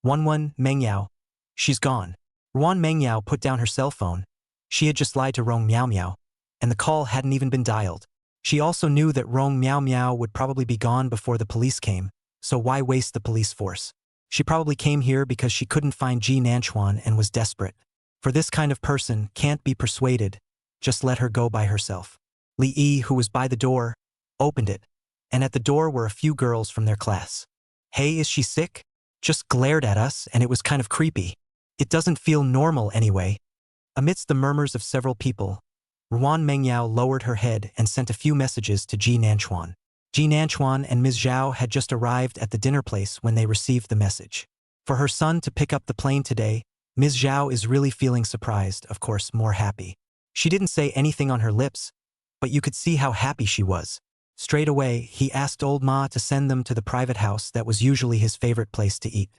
Wanwan Mengyao. She's gone. Ruan Mengyao put down her cell phone. She had just lied to Rong Miao Miao, and the call hadn't even been dialed. She also knew that Rong Miao Miao would probably be gone before the police came, so why waste the police force? She probably came here because she couldn't find Ji Nanchuan and was desperate. For this kind of person, can't be persuaded. Just let her go by herself. Li Yi, who was by the door, opened it, and at the door were a few girls from their class. Hey, is she sick? Just glared at us and it was kind of creepy. It doesn't feel normal anyway. Amidst the murmurs of several people, Ruan Mengyao lowered her head and sent a few messages to Ji Nanchuan. Ji Nanchuan and Ms. Zhao had just arrived at the dinner place when they received the message. For her son to pick up the plane today, Ms. Zhao is really feeling surprised, of course, more happy. She didn't say anything on her lips, but you could see how happy she was. Straight away, he asked old Ma to send them to the private house that was usually his favorite place to eat.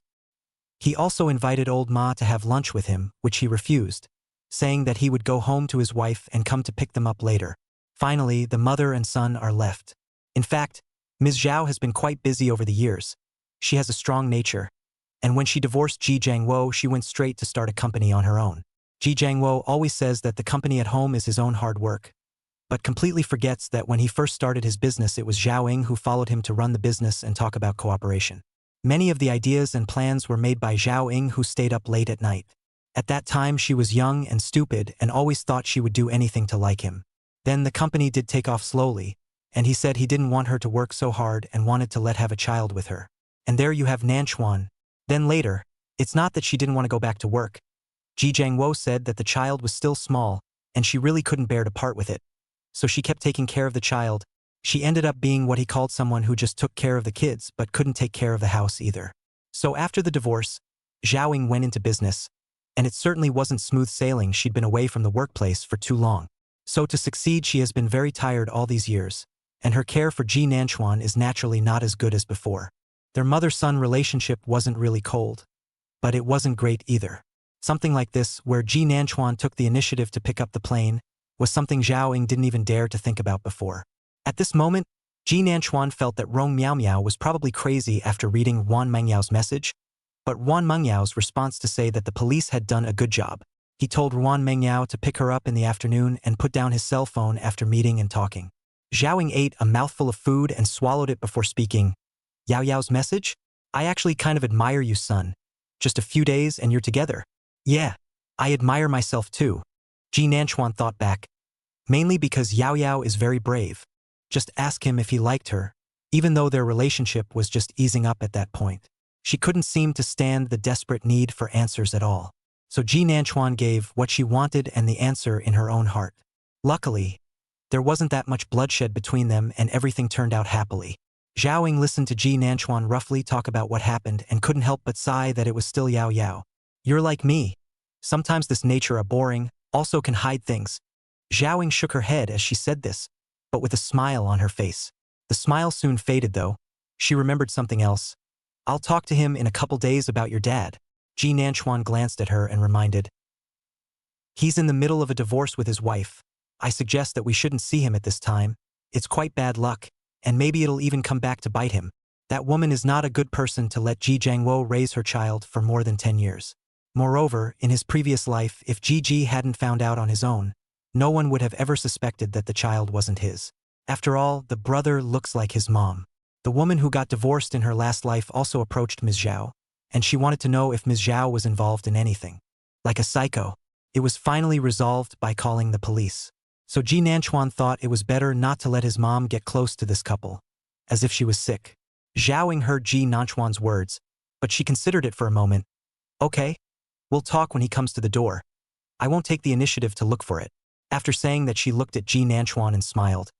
He also invited old Ma to have lunch with him, which he refused, saying that he would go home to his wife and come to pick them up later. Finally, the mother and son are left. In fact, Ms. Zhao has been quite busy over the years. She has a strong nature, and when she divorced Ji Jiangwo, she went straight to start a company on her own. Ji Jiangwo always says that the company at home is his own hard work, but completely forgets that when he first started his business, it was Zhao Ying who followed him to run the business and talk about cooperation. Many of the ideas and plans were made by Zhao Ying, who stayed up late at night. At that time, she was young and stupid and always thought she would do anything to like him. Then the company did take off slowly, and he said he didn't want her to work so hard and wanted to let have a child with her. And there you have Nanchuan. Then later, it's not that she didn't want to go back to work. Ji Jiangwo said that the child was still small, and she really couldn't bear to part with it. So she kept taking care of the child. She ended up being what he called someone who just took care of the kids but couldn't take care of the house either. So after the divorce, Zhao Ying went into business, and it certainly wasn't smooth sailing. She'd been away from the workplace for too long. So to succeed, she has been very tired all these years, and her care for Ji Nanchuan is naturally not as good as before. Their mother-son relationship wasn't really cold, but it wasn't great either. Something like this, where Ji Nanchuan took the initiative to pick up the plane, was something Zhao Ying didn't even dare to think about before. At this moment, Ji Nanchuan felt that Rong Miao Miao was probably crazy after reading Wan Mengyao's message, but Wan Mengyao's response to say that the police had done a good job. He told Wan Mengyao to pick her up in the afternoon and put down his cell phone after meeting and talking. Zhao Ying ate a mouthful of food and swallowed it before speaking. Yao Yao's message? I actually kind of admire you, son. Just a few days and you're together. Yeah, I admire myself too. Ji Nanchuan thought back. Mainly because Yao Yao is very brave. Just ask him if he liked her, even though their relationship was just easing up at that point. She couldn't seem to stand the desperate need for answers at all. So Ji Nanchuan gave what she wanted and the answer in her own heart. Luckily, there wasn't that much bloodshed between them and everything turned out happily. Zhao Ying listened to Ji Nanchuan roughly talk about what happened and couldn't help but sigh that it was still Yao Yao. You're like me. Sometimes this nature are boring, also can hide things. Zhao Ying shook her head as she said this, but with a smile on her face. The smile soon faded though. She remembered something else. I'll talk to him in a couple days about your dad. Ji Nanchuan glanced at her and reminded. He's in the middle of a divorce with his wife. I suggest that we shouldn't see him at this time. It's quite bad luck, and maybe it'll even come back to bite him. That woman is not a good person to let Ji Jiangwo raise her child for more than 10 years. Moreover, in his previous life, if Ji hadn't found out on his own, no one would have ever suspected that the child wasn't his. After all, the brother looks like his mom. The woman who got divorced in her last life also approached Ms. Zhao, and she wanted to know if Ms. Zhao was involved in anything. Like a psycho. It was finally resolved by calling the police. So Ji Nanchuan thought it was better not to let his mom get close to this couple. as if she was sick. Zhao heard Ji Nanchuan's words, but she considered it for a moment. Okay, we'll talk when he comes to the door. I won't take the initiative to look for it. After saying that, she looked at Ji Nanchuan and smiled.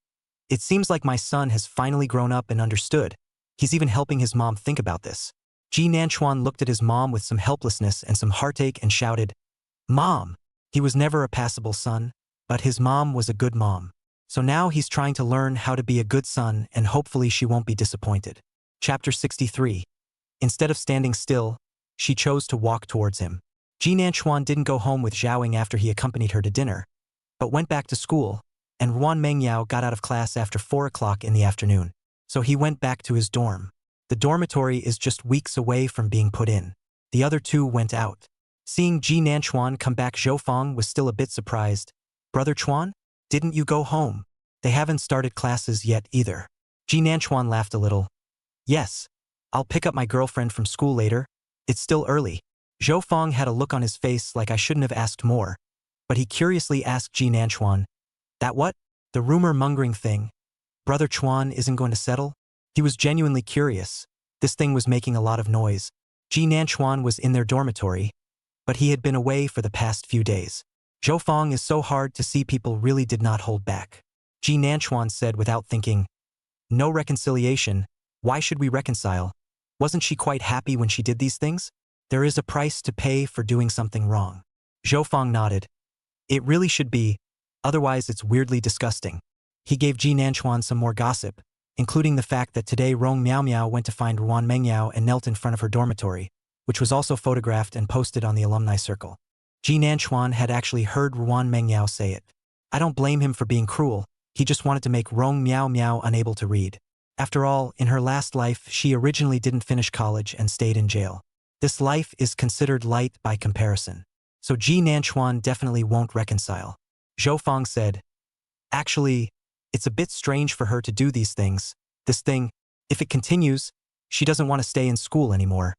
It seems like my son has finally grown up and understood. He's even helping his mom think about this. Ji Nanchuan looked at his mom with some helplessness and some heartache and shouted, Mom! He was never a passable son, but his mom was a good mom. So now he's trying to learn how to be a good son, and hopefully she won't be disappointed. Chapter 63. Instead of standing still, she chose to walk towards him. Ji Nanchuan didn't go home with Zhao after he accompanied her to dinner, but went back to school, and Ruan Mengyao got out of class after 4 o'clock in the afternoon. So he went back to his dorm. The dormitory is just weeks away from being put in. The other two went out. Seeing Ji Nanchuan come back, Zhou Feng was still a bit surprised. Brother Chuan, didn't you go home? They haven't started classes yet either. Ji Nanchuan laughed a little. Yes, I'll pick up my girlfriend from school later. It's still early. Zhou Feng had a look on his face like I shouldn't have asked more, but he curiously asked Ji Nanchuan, that what? The rumor-mongering thing. Brother Chuan isn't going to settle? He was genuinely curious. This thing was making a lot of noise. Ji Nanchuan was in their dormitory, but he had been away for the past few days. Zhou Feng is so hard to see. People really did not hold back. Ji Nanchuan said without thinking, no reconciliation. Why should we reconcile? Wasn't she quite happy when she did these things? There is a price to pay for doing something wrong. Zhou Feng nodded. It really should be, otherwise it's weirdly disgusting. He gave Ji Nanchuan some more gossip, including the fact that today Rong Miao Miao went to find Ruan Mengyao and knelt in front of her dormitory, which was also photographed and posted on the alumni circle. Ji Nanchuan had actually heard Ruan Mengyao say it. I don't blame him for being cruel. He just wanted to make Rong Miao Miao unable to read. After all, in her last life, she originally didn't finish college and stayed in jail. This life is considered light by comparison. So Ji Nanchuan definitely won't reconcile. Zhou Feng said, actually, it's a bit strange for her to do these things. This thing, if it continues, she doesn't want to stay in school anymore.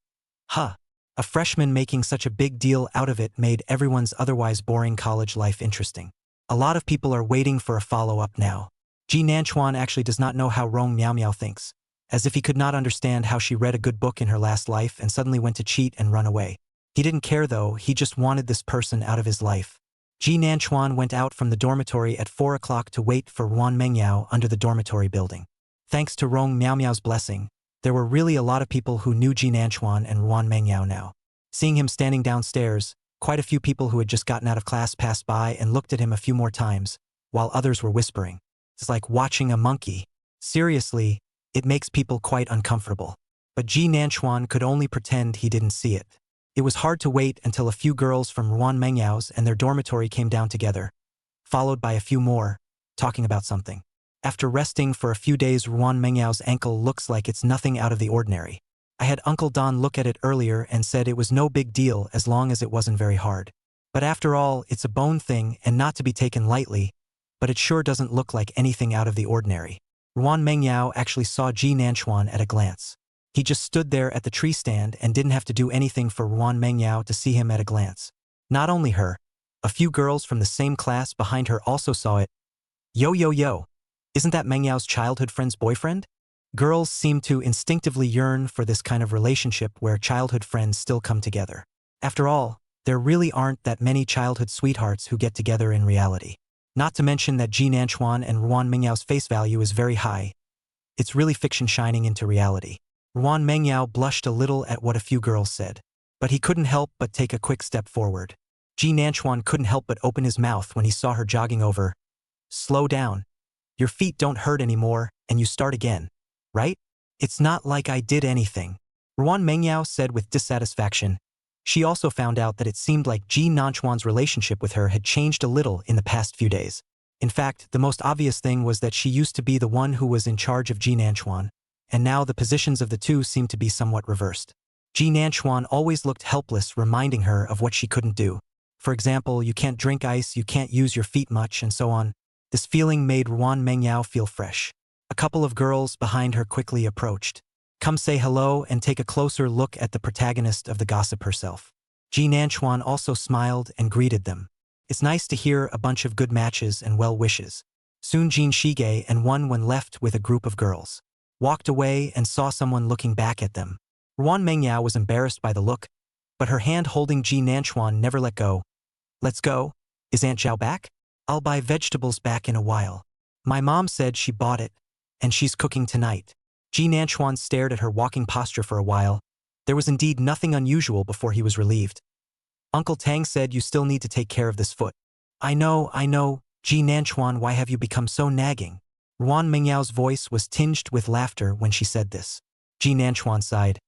Huh. A freshman making such a big deal out of it made everyone's otherwise boring college life interesting. A lot of people are waiting for a follow-up now. Ji Nanchuan actually does not know how Rong Miao Miao thinks, as if he could not understand how she read a good book in her last life and suddenly went to cheat and run away. He didn't care though, he just wanted this person out of his life. Ji Nanchuan went out from the dormitory at 4 o'clock to wait for Ruan Mengyao under the dormitory building. Thanks to Rong Miao Miao's blessing, there were really a lot of people who knew Ji Nanchuan and Ruan Mengyao now. Seeing him standing downstairs, quite a few people who had just gotten out of class passed by and looked at him a few more times, while others were whispering. It's like watching a monkey. Seriously, it makes people quite uncomfortable. But Ji Nanchuan could only pretend he didn't see it. It was hard to wait until a few girls from Ruan Mengyao's and their dormitory came down together, followed by a few more, talking about something. After resting for a few days, Ruan Mengyao's ankle looks like it's nothing out of the ordinary. I had Uncle Don look at it earlier and said it was no big deal as long as it wasn't very hard. But after all, it's a bone thing and not to be taken lightly, but it sure doesn't look like anything out of the ordinary. Ruan Mengyao actually saw Ji Nanchuan at a glance. He just stood there at the tree stand and didn't have to do anything for Ruan Mengyao to see him at a glance. Not only her, a few girls from the same class behind her also saw it. Yo yo yo, isn't that Mengyao's childhood friend's boyfriend? Girls seem to instinctively yearn for this kind of relationship where childhood friends still come together. After all, there really aren't that many childhood sweethearts who get together in reality. Not to mention that Ji Nanchuan and Ruan Mengyao's face value is very high. It's really fiction shining into reality. Ruan Mengyao blushed a little at what a few girls said, but he couldn't help but take a quick step forward. Ji Nanchuan couldn't help but open his mouth when he saw her jogging over. Slow down. Your feet don't hurt anymore, and you start again, right? It's not like I did anything. Ruan Mengyao said with dissatisfaction. She also found out that it seemed like Ji Nanchuan's relationship with her had changed a little in the past few days. In fact, the most obvious thing was that she used to be the one who was in charge of Ji Nanchuan, and now the positions of the two seemed to be somewhat reversed. Ji Nanchuan always looked helpless, reminding her of what she couldn't do. For example, you can't drink ice, you can't use your feet much, and so on. This feeling made Ruan Mengyao feel fresh. A couple of girls behind her quickly approached. Come say hello and take a closer look at the protagonist of the gossip herself. Ji Nanchuan also smiled and greeted them. It's nice to hear a bunch of good matches and well wishes. Soon Jin Shige and Wen left with a group of girls. walked away and saw someone looking back at them. Ruan Mengyao was embarrassed by the look, but her hand holding Ji Nanchuan never let go. Let's go. Is Aunt Zhao back? I'll buy vegetables back in a while. My mom said she bought it, and she's cooking tonight. Ji Nanchuan stared at her walking posture for a while. There was indeed nothing unusual before he was relieved. Uncle Tang said you still need to take care of this foot. I know. Ji Nanchuan, why have you become so nagging? Ruan Mengyao's voice was tinged with laughter when she said this. Ji Nanchuan sighed.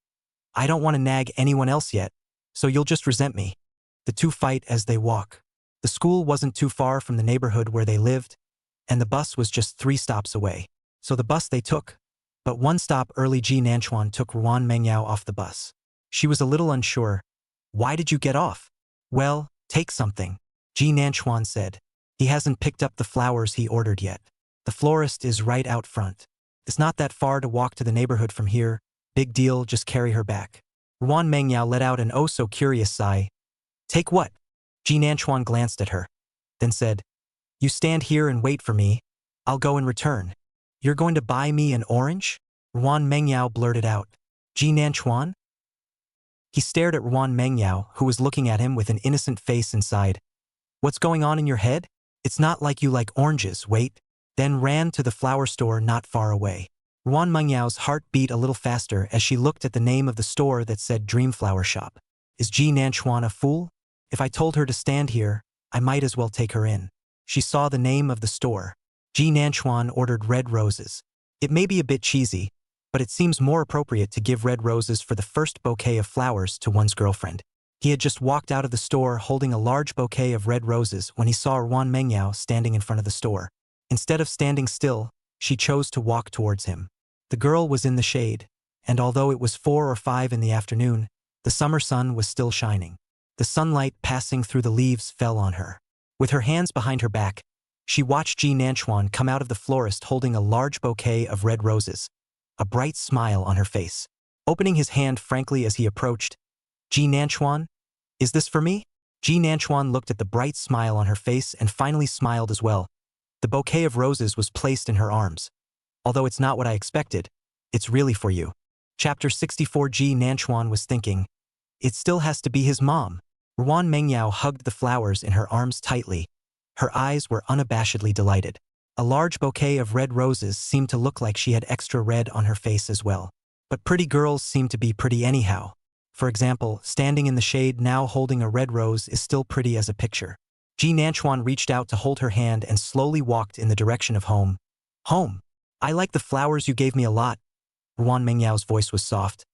I don't want to nag anyone else yet, so you'll just resent me. The two fight as they walk. The school wasn't too far from the neighborhood where they lived, and the bus was just 3 stops away. So the bus they took. But 1 stop early, Ji Nanchuan took Ruan Mengyao off the bus. She was a little unsure. Why did you get off? Well, take something, Ji Nanchuan said. He hasn't picked up the flowers he ordered yet. The florist is right out front. It's not that far to walk to the neighborhood from here. Big deal, just carry her back. Ruan Mengyao let out an oh-so-curious sigh. Take what? Ji Nanchuan glanced at her, then said, You stand here and wait for me. I'll go and return. You're going to buy me an orange? Ruan Mengyao blurted out. Ji Nanchuan? He stared at Ruan Mengyao, who was looking at him with an innocent face and sighed. What's going on in your head? It's not like you like oranges, wait. Then ran to the flower store not far away. Ruan Mengyao's heart beat a little faster as she looked at the name of the store that said Dream Flower Shop. Is Ji Nanchuan a fool? If I told her to stand here, I might as well take her in. She saw the name of the store. Ji Nanchuan ordered red roses. It may be a bit cheesy, but it seems more appropriate to give red roses for the first bouquet of flowers to one's girlfriend. He had just walked out of the store holding a large bouquet of red roses when he saw Ruan Mengyao standing in front of the store. Instead of standing still, she chose to walk towards him. The girl was in the shade, and although it was 4 or 5 in the afternoon, the summer sun was still shining. The sunlight passing through the leaves fell on her. With her hands behind her back, she watched Ji Nanchuan come out of the florist holding a large bouquet of red roses, a bright smile on her face. Opening his hand frankly as he approached, Ji Nanchuan, is this for me? Ji Nanchuan looked at the bright smile on her face and finally smiled as well. The bouquet of roses was placed in her arms. Although it's not what I expected, it's really for you. Chapter 64. Ji Nanchuan was thinking, it still has to be his mom. Ruan Mengyao hugged the flowers in her arms tightly. Her eyes were unabashedly delighted. A large bouquet of red roses seemed to look like she had extra red on her face as well. But pretty girls seem to be pretty anyhow. For example, standing in the shade now holding a red rose is still pretty as a picture. Ji Nanchuan reached out to hold her hand and slowly walked in the direction of home. Home. I like the flowers you gave me a lot. Ruan Mengyao's voice was soft.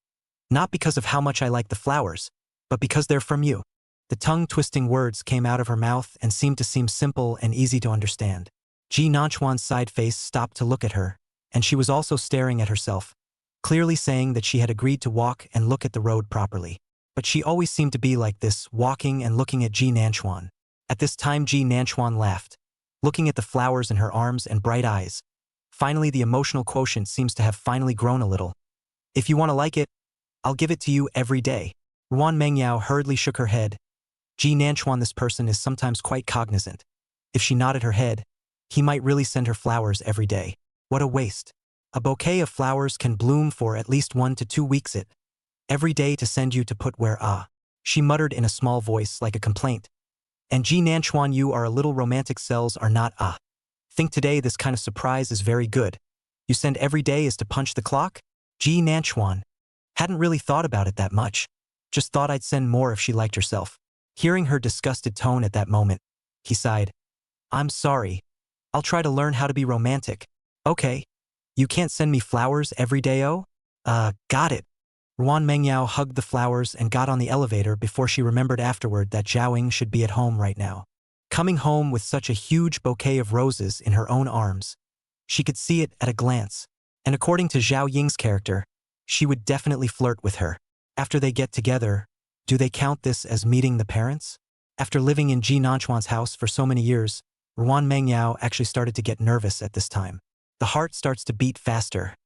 Not because of how much I like the flowers, but because they're from you. The tongue-twisting words came out of her mouth and seemed to seem simple and easy to understand. Ji Nanchuan's side face stopped to look at her, and she was also staring at herself, clearly saying that she had agreed to walk and look at the road properly. But she always seemed to be like this, walking and looking at Ji Nanchuan. At this time Ji Nanchuan laughed, looking at the flowers in her arms and bright eyes. Finally, the emotional quotient seems to have finally grown a little. If you want to like it, I'll give it to you every day. Ruan Mengyao hurriedly shook her head. Ji Nanchuan, this person is sometimes quite cognizant. If she nodded her head, he might really send her flowers every day. What a waste. A bouquet of flowers can bloom for at least 1 to 2 weeks every day to send you to put where she muttered in a small voice like a complaint. And Ji Nanchuan, you are a little romantic, cells are not Think today this kind of surprise is very good. You send every day is to punch the clock? Ji Nanchuan hadn't really thought about it that much. Just thought I'd send more if she liked herself. Hearing her disgusted tone at that moment, he sighed. I'm sorry. I'll try to learn how to be romantic. Okay. You can't send me flowers every day, oh? Got it. Ruan Mengyao hugged the flowers and got on the elevator before she remembered afterward that Zhao Ying should be at home right now. Coming home with such a huge bouquet of roses in her own arms, she could see it at a glance. And according to Zhao Ying's character, she would definitely flirt with her. After they get together, do they count this as meeting the parents? After living in Ji Nanchuan's house for so many years, Ruan Mengyao actually started to get nervous at this time. The heart starts to beat faster.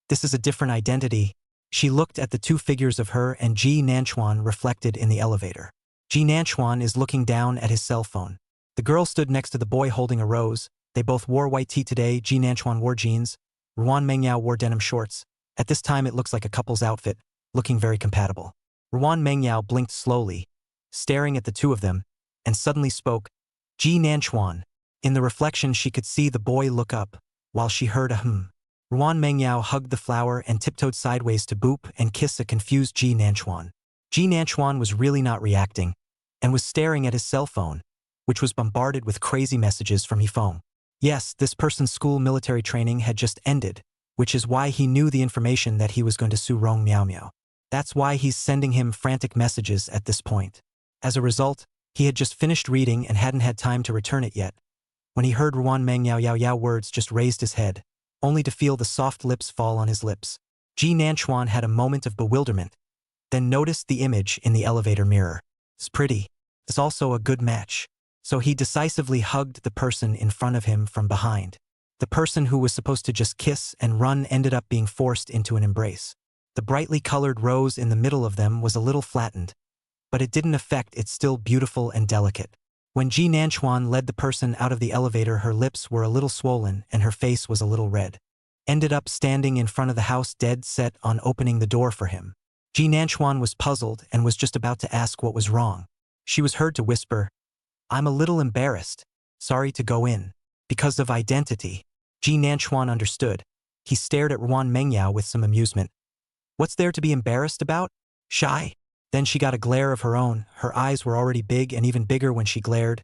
This is a different identity. She looked at the 2 figures of her and Ji Nanchuan reflected in the elevator. Ji Nanchuan is looking down at his cell phone. The girl stood next to the boy holding a rose. They both wore white tee today. Ji Nanchuan wore jeans. Ruan Mengyao wore denim shorts. At this time it looks like a couple's outfit, looking very compatible. Ruan Mengyao blinked slowly, staring at the two of them, and suddenly spoke, Ji Nanchuan. In the reflection she could see the boy look up, while she heard a hmm. Ruan Mengyao hugged the flower and tiptoed sideways to boop and kiss a confused Ji Nanchuan. Ji Nanchuan was really not reacting, and was staring at his cell phone, which was bombarded with crazy messages from Hifeng. Yes, this person's school military training had just ended, which is why he knew the information that he was going to sue Rong Miao Miao. That's why he's sending him frantic messages at this point. As a result, he had just finished reading and hadn't had time to return it yet. When he heard Ruan Mengyao Yao Yao words, just raised his head, only to feel the soft lips fall on his lips. Ji Nanchuan had a moment of bewilderment, then noticed the image in the elevator mirror. It's pretty. It's also a good match. So he decisively hugged the person in front of him from behind. The person who was supposed to just kiss and run ended up being forced into an embrace. The brightly colored rose in the middle of them was a little flattened, but it didn't affect its still beautiful and delicate. When Ji Nanchuan led the person out of the elevator, her lips were a little swollen and her face was a little red. Ended up standing in front of the house dead set on opening the door for him. Ji Nanchuan was puzzled and was just about to ask what was wrong. She was heard to whisper, I'm a little embarrassed. Sorry to go in. Because of identity. Ji Nanchuan understood. He stared at Ruan Mengyao with some amusement. What's there to be embarrassed about? Shy? Then she got a glare of her own. Her eyes were already big and even bigger when she glared,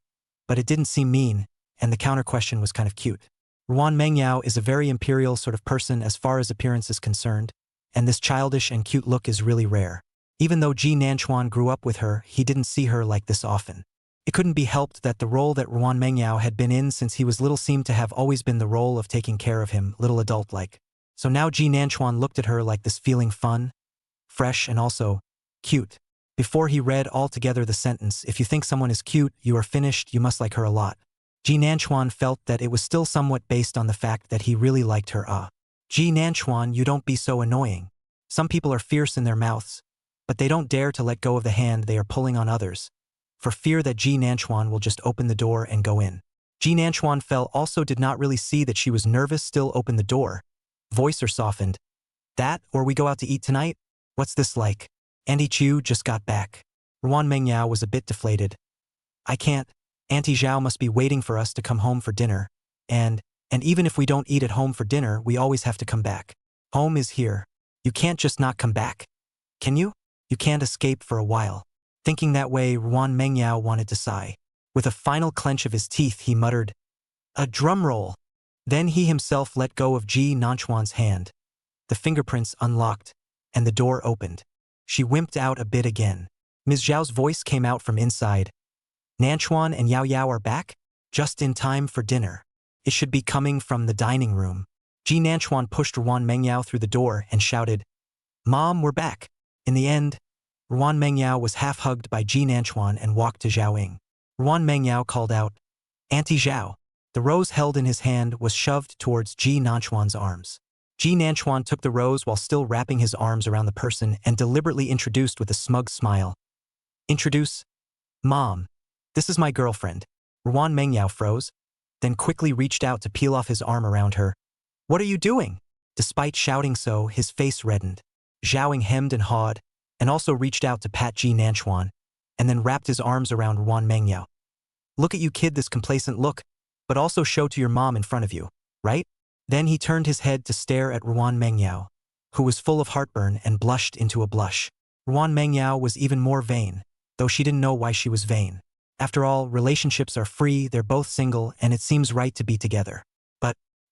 but it didn't seem mean, and the counter-question was kind of cute. Ruan Mengyao is a very imperial sort of person as far as appearance is concerned, and this childish and cute look is really rare. Even though Ji Nanchuan grew up with her, he didn't see her like this often. It couldn't be helped that the role that Ruan Mengyao had been in since he was little seemed to have always been the role of taking care of him, little adult-like. So now Ji Nanchuan looked at her like this, feeling fun, fresh, and also cute. Before he read all together the sentence, if you think someone is cute, you are finished, you must like her a lot. Ji Nanchuan felt that it was still somewhat based on the fact that he really liked her. Ji Nanchuan, you don't be so annoying. Some people are fierce in their mouths, but they don't dare to let go of the hand they are pulling on others, for fear that Ji Nanchuan will just open the door and go in. Ji Nanchuan also did not really see that she was nervous, still opened the door. Voice softened. That, or we go out to eat tonight? What's this like? Auntie Chu just got back. Ruan Mengyao was a bit deflated. I can't. Auntie Zhao must be waiting for us to come home for dinner. And even if we don't eat at home for dinner, we always have to come back. Home is here. You can't just not come back. Can you? You can't escape for a while. Thinking that way, Ruan Mengyao wanted to sigh. With a final clench of his teeth, he muttered, a drum roll. Then he himself let go of Ji Nanchuan's hand. The fingerprints unlocked, and the door opened. She wimped out a bit again. Ms. Zhao's voice came out from inside. Nanchuan and Yao Yao are back? Just in time for dinner. It should be coming from the dining room. Ji Nanchuan pushed Ruan Mengyao through the door and shouted, Mom, we're back. In the end, Ruan Mengyao was half-hugged by Ji Nanchuan and walked to Zhaoying. Ruan Mengyao called out, Auntie Zhao. The rose held in his hand was shoved towards Ji Nanchuan's arms. Ji Nanchuan took the rose while still wrapping his arms around the person and deliberately introduced with a smug smile. Introduce? Mom. This is my girlfriend. Ruan Mengyao froze, then quickly reached out to peel off his arm around her. What are you doing? Despite shouting so, his face reddened. Zhaoying hemmed and hawed, and also reached out to pat Ji Nanchuan, and then wrapped his arms around Ruan Mengyao. Look at you, kid, this complacent look, but also show to your mom in front of you, right? Then he turned his head to stare at Ruan Mengyao, who was full of heartburn and blushed into a blush. Ruan Mengyao was even more vain, though she didn't know why she was vain. After all, relationships are free, they're both single, and it seems right to be together.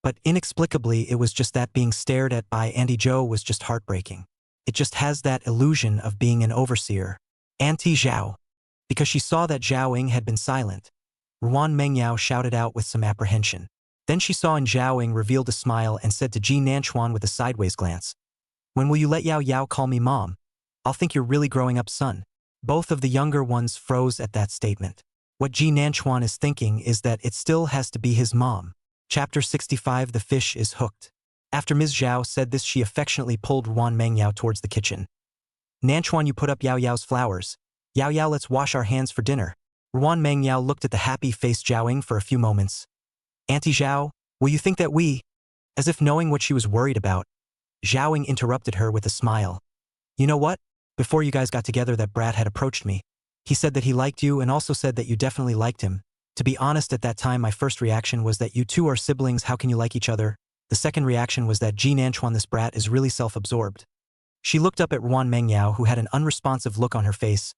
But inexplicably, it was just that being stared at by Auntie Zhao was just heartbreaking. It just has that illusion of being an overseer. Auntie Zhao. Because she saw that Zhaoying had been silent, Ruan Mengyao shouted out with some apprehension. Then she saw in Zhaoying revealed a smile and said to Ji Nanchuan with a sideways glance, When will you let Yao Yao call me mom? I'll think you're really growing up, son. Both of the younger ones froze at that statement. What Ji Nanchuan is thinking is that it still has to be his mom. Chapter 65 The Fish is Hooked. After Ms. Zhao said this, she affectionately pulled Ruan Mengyao towards the kitchen. Nanchuan, you put up Yao Yao's flowers. Yao Yao, let's wash our hands for dinner. Ruan Mengyao looked at the happy-faced Zhaoying for a few moments. Auntie Zhao, will you think that we... As if knowing what she was worried about, Zhao interrupted her with a smile. You know what? Before you guys got together, that brat had approached me. He said that he liked you and also said that you definitely liked him. To be honest, at that time my first reaction was that you two are siblings, how can you like each other? The second reaction was that Ji Nanchuan, this brat, is really self-absorbed. She looked up at Ruan Mengyao, who had an unresponsive look on her face.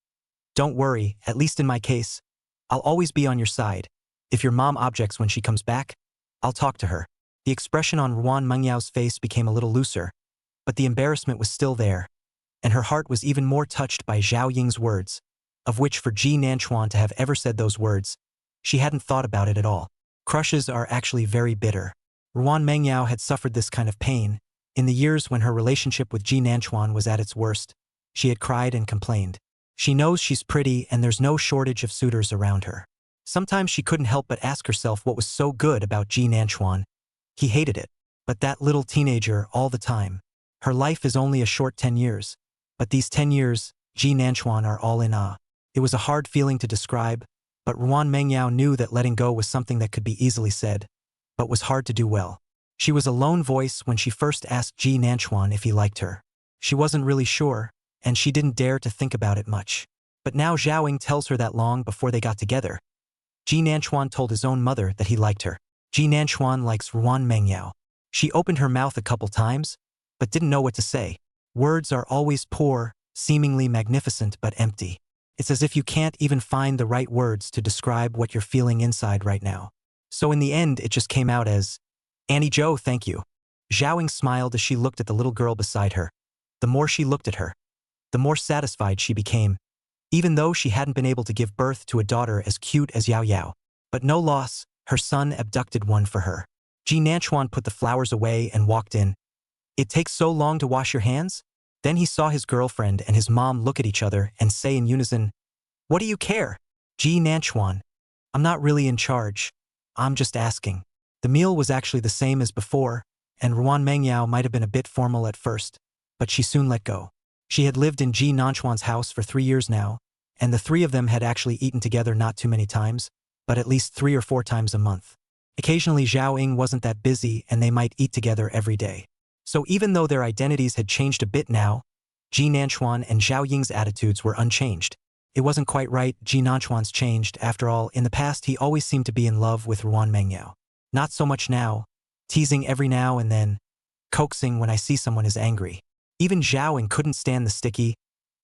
Don't worry, at least in my case. I'll always be on your side. If your mom objects when she comes back, I'll talk to her. The expression on Ruan Mengyao's face became a little looser, but the embarrassment was still there, and her heart was even more touched by Zhao Ying's words, of which for Ji Nanchuan to have ever said those words, she hadn't thought about it at all. Crushes are actually very bitter. Ruan Mengyao had suffered this kind of pain. In the years when her relationship with Ji Nanchuan was at its worst, she had cried and complained. She knows she's pretty and there's no shortage of suitors around her. Sometimes she couldn't help but ask herself what was so good about Ji Nanchuan. He hated it. But that little teenager all the time. Her life is only a short 10 years. But these 10 years, Ji Nanchuan are all in awe. It was a hard feeling to describe, but Ruan Mengyao knew that letting go was something that could be easily said, but was hard to do well. She was a lone voice when she first asked Ji Nanchuan if he liked her. She wasn't really sure, and she didn't dare to think about it much. But now Zhao Ying tells her that long before they got together, Ji Nanchuan told his own mother that he liked her. Ji Nanchuan likes Ruan Mengyao. She opened her mouth a couple times, but didn't know what to say. Words are always poor, seemingly magnificent but empty. It's as if you can't even find the right words to describe what you're feeling inside right now. So in the end, it just came out as, Annie Joe, thank you. Zhao Ying smiled as she looked at the little girl beside her. The more she looked at her, the more satisfied she became, even though she hadn't been able to give birth to a daughter as cute as Yao Yao. But no loss, her son abducted one for her. Ji Nanchuan put the flowers away and walked in. It takes so long to wash your hands? Then he saw his girlfriend and his mom look at each other and say in unison, What do you care? Ji Nanchuan. I'm not really in charge. I'm just asking. The meal was actually the same as before, and Ruan Mengyao might have been a bit formal at first, but she soon let go. She had lived in Ji Nanchuan's house for 3 years now, and the three of them had actually eaten together not too many times, but at least 3 or 4 times a month. Occasionally Zhao Ying wasn't that busy and they might eat together every day. So even though their identities had changed a bit now, Ji Nanchuan and Zhao Ying's attitudes were unchanged. It wasn't quite right, Ji Nanchuan's changed. After all, in the past he always seemed to be in love with Ruan Mengyao. Not so much now, teasing every now and then, coaxing when I see someone is angry. Even Zhao Ying couldn't stand the sticky,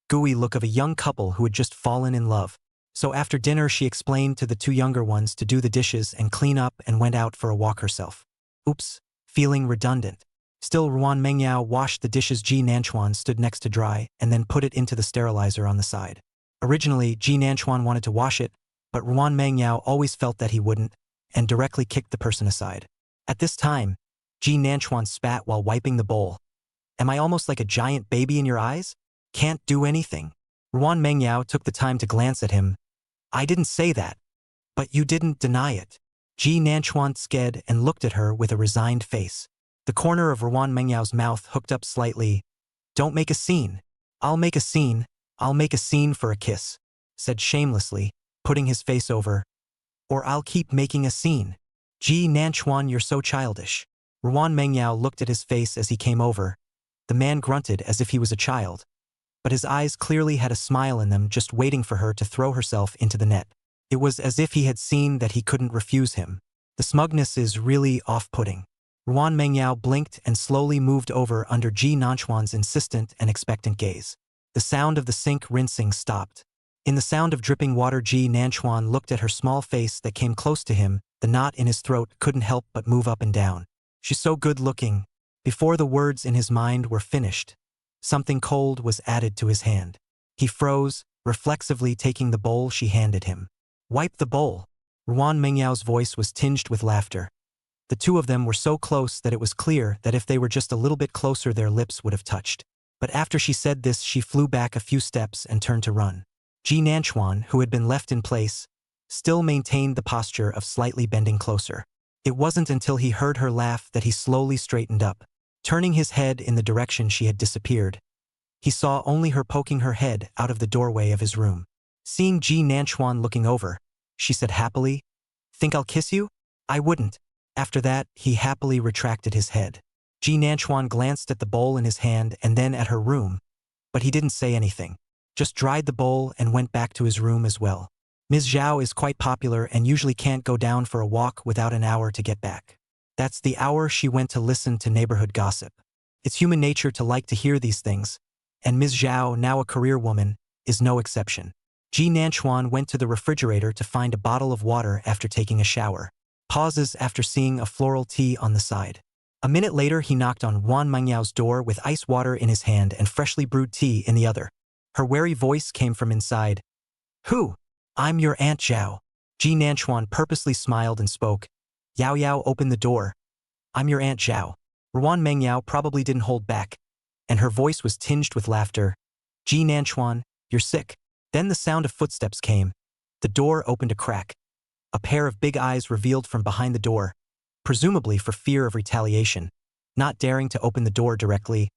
gooey look of a young couple who had just fallen in love. So after dinner she explained to the 2 younger ones to do the dishes and clean up and went out for a walk herself. Oops, feeling redundant. Still Ruan Mengyao washed the dishes. Ji Nanchuan stood next to dry and then put it into the sterilizer on the side. Originally, Ji Nanchuan wanted to wash it, but Ruan Mengyao always felt that he wouldn't, and directly kicked the person aside. At this time, Ji Nanchuan spat while wiping the bowl. Am I almost like a giant baby in your eyes? Can't do anything. Ruan Mengyao took the time to glance at him. I didn't say that. But you didn't deny it. Ji Nanchuan sked and looked at her with a resigned face. The corner of Ruan Mengyao's mouth hooked up slightly. Don't make a scene. I'll make a scene. I'll make a scene for a kiss, said shamelessly, putting his face over. Or I'll keep making a scene. Ji Nanchuan, you're so childish. Ruan Mengyao looked at his face as he came over. The man grunted as if he was a child, but his eyes clearly had a smile in them, just waiting for her to throw herself into the net. It was as if he had seen that he couldn't refuse him. The smugness is really off-putting. Ruan Mengyao blinked and slowly moved over under Ji Nanchuan's insistent and expectant gaze. The sound of the sink rinsing stopped. In the sound of dripping water, Ji Nanchuan looked at her small face that came close to him. The knot in his throat couldn't help but move up and down. She's so good-looking. Before the words in his mind were finished, something cold was added to his hand. He froze, reflexively taking the bowl she handed him. Wipe the bowl. Ruan Mengyao's voice was tinged with laughter. The 2 of them were so close that it was clear that if they were just a little bit closer their lips would have touched. But after she said this she flew back a few steps and turned to run. Ji Nanchuan, who had been left in place, still maintained the posture of slightly bending closer. It wasn't until he heard her laugh that he slowly straightened up. Turning his head in the direction she had disappeared, he saw only her poking her head out of the doorway of his room. Seeing Ji Nanchuan looking over, she said happily, Think I'll kiss you? I wouldn't. After that, he happily retracted his head. Ji Nanchuan glanced at the bowl in his hand and then at her room, but he didn't say anything. Just dried the bowl and went back to his room as well. Ms. Zhao is quite popular and usually can't go down for a walk without an hour to get back. That's the hour she went to listen to neighborhood gossip. It's human nature to like to hear these things, and Ms. Zhao, now a career woman, is no exception. Ji Nanchuan went to the refrigerator to find a bottle of water after taking a shower. Pauses after seeing a floral tea on the side. A minute later, he knocked on Wan Mengyao's door with ice water in his hand and freshly brewed tea in the other. Her wary voice came from inside. "Who? I'm your Aunt Zhao." Ji Nanchuan purposely smiled and spoke. Yao Yao opened the door. "I'm your Aunt Zhao." Wan Mengyao probably didn't hold back, and her voice was tinged with laughter. "Ji Nanchuan, you're sick." Then the sound of footsteps came. The door opened a crack. A pair of big eyes revealed from behind the door, presumably for fear of retaliation. Not daring to open the door directly.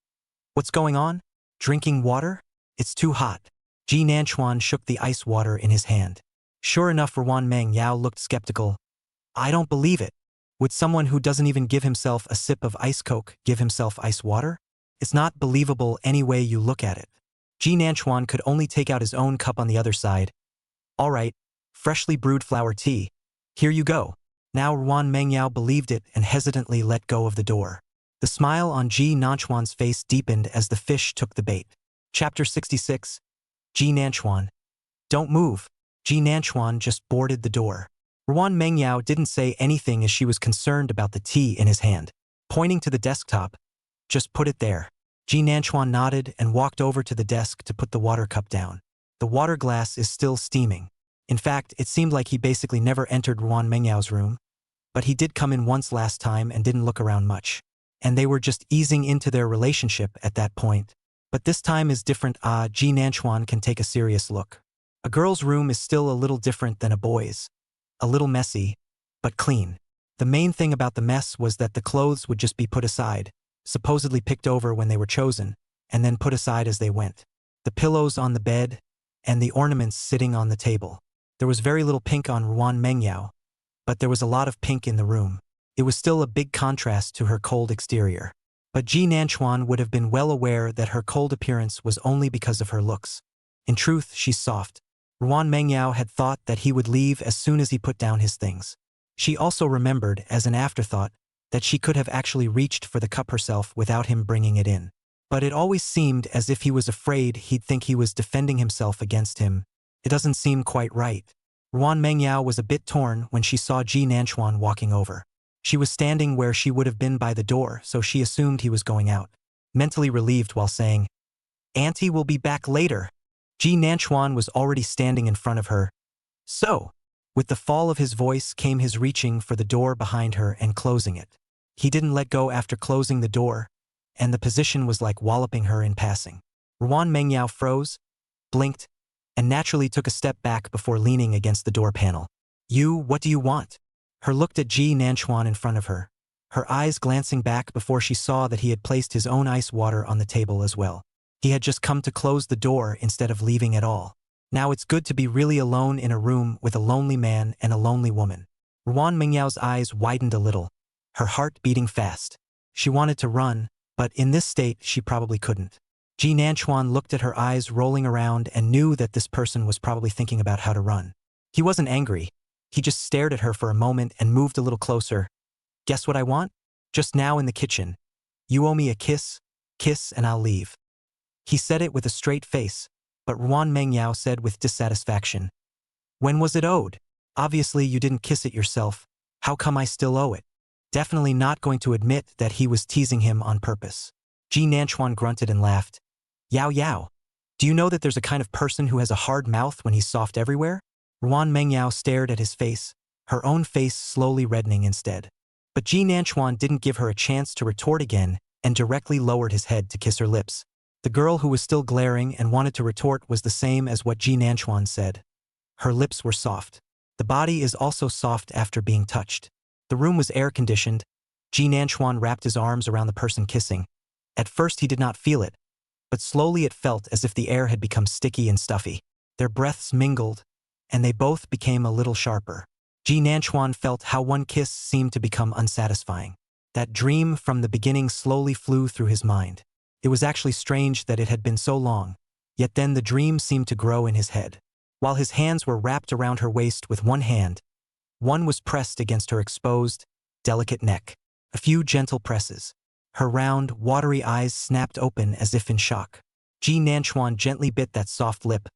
"What's going on? Drinking water? It's too hot." Ji Nanchuan shook the ice water in his hand. Sure enough, Wan Mengyao looked skeptical. "I don't believe it. Would someone who doesn't even give himself a sip of ice coke give himself ice water? It's not believable any way you look at it." Ji Nanchuan could only take out his own cup on the other side. "All right, freshly brewed flower tea. Here you go." Now Wan Mengyao believed it and hesitantly let go of the door. The smile on Ji Nanchuan's face deepened as the fish took the bait. Chapter 66. Ji Nanchuan. "Don't move." Ji Nanchuan just boarded the door. Wan Mengyao didn't say anything as she was concerned about the tea in his hand. Pointing to the desktop, "Just put it there." Ji Nanchuan nodded and walked over to the desk to put the water cup down. The water glass is still steaming. In fact, it seemed like he basically never entered Wan Mengyao's room, but he did come in once last time and didn't look around much. And they were just easing into their relationship at that point. But this time is different. Ji Nanchuan can take a serious look. A girl's room is still a little different than a boy's. A little messy, but clean. The main thing about the mess was that the clothes would just be put aside, supposedly picked over when they were chosen, and then put aside as they went. The pillows on the bed, and the ornaments sitting on the table. There was very little pink on Wan Mengyao, but there was a lot of pink in the room. It was still a big contrast to her cold exterior. But Ji Nanchuan would have been well aware that her cold appearance was only because of her looks. In truth, she's soft. Wan Mengyao had thought that he would leave as soon as he put down his things. She also remembered, as an afterthought, that she could have actually reached for the cup herself without him bringing it in. But it always seemed as if he was afraid he'd think he was defending himself against him. It doesn't seem quite right. Wan Mengyao was a bit torn when she saw Ji Nanchuan walking over. She was standing where she would have been by the door, so she assumed he was going out. Mentally relieved while saying, "Auntie will be back later." Ji Nanchuan was already standing in front of her. "So." With the fall of his voice came his reaching for the door behind her and closing it. He didn't let go after closing the door, and the position was like walloping her in passing. Wan Mengyao froze, blinked, and naturally took a step back before leaning against the door panel. What do you want?" Her looked at Ji Nanchuan in front of her, her eyes glancing back before she saw that he had placed his own ice water on the table as well. He had just come to close the door instead of leaving at all. Now it's good to be really alone in a room with a lonely man and a lonely woman. Wan Mengyao's eyes widened a little, her heart beating fast. She wanted to run, but in this state she probably couldn't. Ji Nanchuan looked at her eyes rolling around and knew that this person was probably thinking about how to run. He wasn't angry. He just stared at her for a moment and moved a little closer. "Guess what I want? Just now in the kitchen. You owe me a kiss and I'll leave." He said it with a straight face, but Wan Mengyao said with dissatisfaction, "When was it owed? Obviously you didn't kiss it yourself. How come I still owe it?" Definitely not going to admit that he was teasing him on purpose. Ji Nanchuan grunted and laughed. "Yao Yao, do you know that there's a kind of person who has a hard mouth when he's soft everywhere?" Wan Mengyao stared at his face, her own face slowly reddening instead. But Ji Nanchuan didn't give her a chance to retort again and directly lowered his head to kiss her lips. The girl who was still glaring and wanted to retort was the same as what Ji Nanchuan said. Her lips were soft. The body is also soft after being touched. The room was air-conditioned. Ji Nanchuan wrapped his arms around the person kissing. At first he did not feel it, but slowly it felt as if the air had become sticky and stuffy. Their breaths mingled, and they both became a little sharper. Ji Nanchuan felt how one kiss seemed to become unsatisfying. That dream from the beginning slowly flew through his mind. It was actually strange that it had been so long, yet then the dream seemed to grow in his head. While his hands were wrapped around her waist with one hand, one was pressed against her exposed, delicate neck. A few gentle presses. Her round, watery eyes snapped open as if in shock. Ji Nanchuan gently bit that soft lip,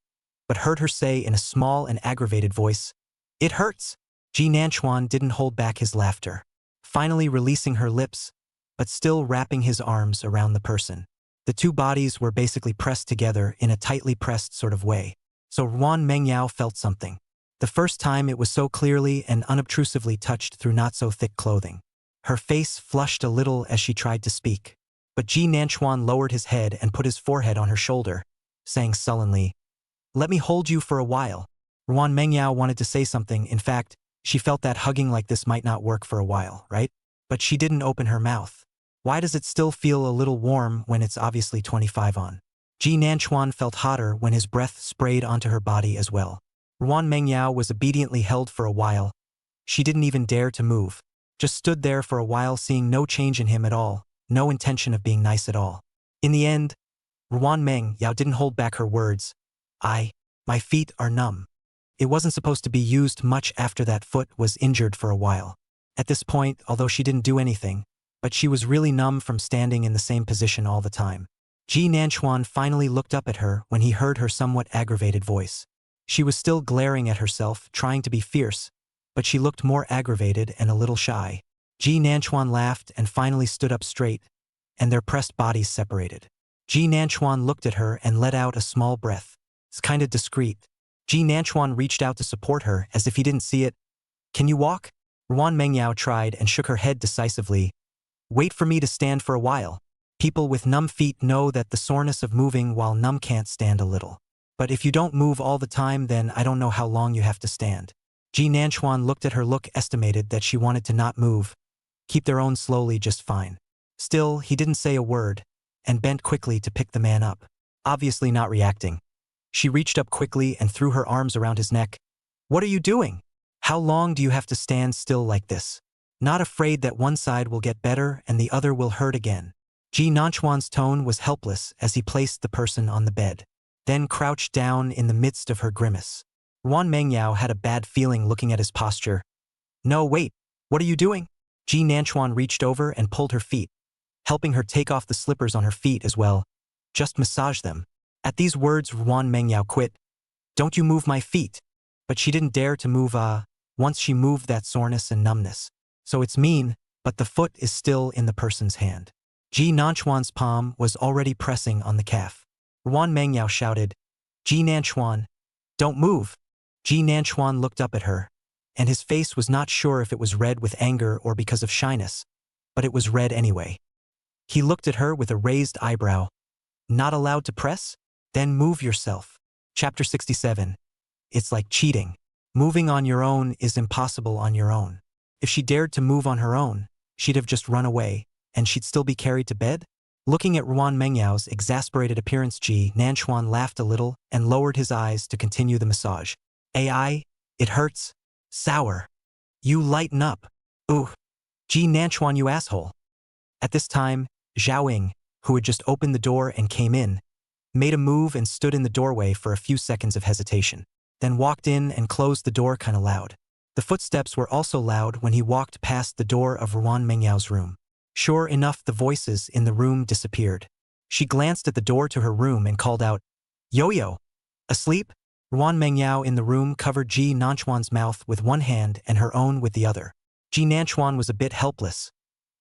but heard her say in a small and aggravated voice, "It hurts." Ji Nanchuan didn't hold back his laughter, finally releasing her lips, but still wrapping his arms around the person. The two bodies were basically pressed together in a tightly pressed sort of way. So Ruan Mengyao felt something. The first time it was so clearly and unobtrusively touched through not-so-thick clothing. Her face flushed a little as she tried to speak. But Ji Nanchuan lowered his head and put his forehead on her shoulder, saying sullenly, "Let me hold you for a while." Ruan Mengyao wanted to say something. In fact, she felt that hugging like this might not work for a while, right? But she didn't open her mouth. Why does it still feel a little warm when it's obviously 25 on? Ji Nanchuan felt hotter when his breath sprayed onto her body as well. Ruan Mengyao was obediently held for a while. She didn't even dare to move. Just stood there for a while, seeing no change in him at all, no intention of being nice at all. In the end, Ruan Mengyao didn't hold back her words. My feet are numb." It wasn't supposed to be used much after that foot was injured for a while. At this point, although she didn't do anything, but she was really numb from standing in the same position all the time. Ji Nanchuan finally looked up at her when he heard her somewhat aggravated voice. She was still glaring at herself, trying to be fierce, but she looked more aggravated and a little shy. Ji Nanchuan laughed and finally stood up straight, and their pressed bodies separated. Ji Nanchuan looked at her and let out a small breath. It's kinda discreet. Ji Nanchuan reached out to support her as if he didn't see it. "Can you walk?" Ruan Mengyao tried and shook her head decisively. "Wait for me to stand for a while. People with numb feet know that the soreness of moving while numb can't stand a little. But if you don't move all the time, then I don't know how long you have to stand." Ji Nanchuan looked at her, estimated that she wanted to not move, keep their own slowly just fine. Still, he didn't say a word, and bent quickly to pick the man up. Obviously not reacting. She reached up quickly and threw her arms around his neck. "What are you doing? How long do you have to stand still like this? Not afraid that one side will get better and the other will hurt again?" Ji Nanchuan's tone was helpless as he placed the person on the bed, then crouched down in the midst of her grimace. Ruan Mengyao had a bad feeling looking at his posture. "No, wait, what are you doing?" Ji Nanchuan reached over and pulled her feet, helping her take off the slippers on her feet as well. "Just massage them." At these words, Ruan Mengyao quit. "Don't you move my feet." But she didn't dare to move once she moved that soreness and numbness. So it's mean, but the foot is still in the person's hand. Ji Nanchuan's palm was already pressing on the calf. Ruan Mengyao shouted, "Ji Nanchuan, don't move." Ji Nanchuan looked up at her, and his face was not sure if it was red with anger or because of shyness, but it was red anyway. He looked at her with a raised eyebrow. "Not allowed to press? Then move yourself." Chapter 67. It's like cheating. Moving on your own is impossible on your own. If she dared to move on her own, she'd have just run away, and she'd still be carried to bed? Looking at Ruan Mengyao's exasperated appearance, Ji Nanchuan laughed a little and lowered his eyes to continue the massage. "Ai, it hurts. Sour. You lighten up. Ooh. Ji Nanchuan, you asshole." At this time, Zhao Ying, who had just opened the door and came in, made a move and stood in the doorway for a few seconds of hesitation, then walked in and closed the door kinda loud. The footsteps were also loud when he walked past the door of Ruan Mengyao's room. Sure enough, the voices in the room disappeared. She glanced at the door to her room and called out, "Yo-yo, asleep?" Ruan Mengyao in the room covered Ji Nanchuan's mouth with one hand and her own with the other. Ji Nanchuan was a bit helpless.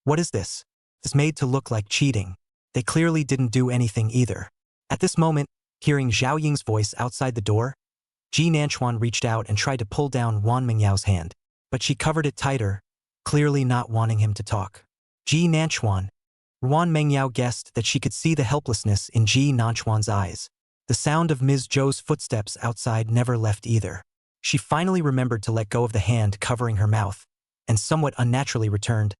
What is this? It's made to look like cheating. They clearly didn't do anything either. At this moment, hearing Zhao Ying's voice outside the door, Ji Nanchuan reached out and tried to pull down Ruan Mengyao's hand, but she covered it tighter, clearly not wanting him to talk. Ji Nanchuan. Ruan Mengyao guessed that she could see the helplessness in Ji Nanchuan's eyes. The sound of Ms. Zhou's footsteps outside never left either. She finally remembered to let go of the hand covering her mouth, and somewhat unnaturally returned,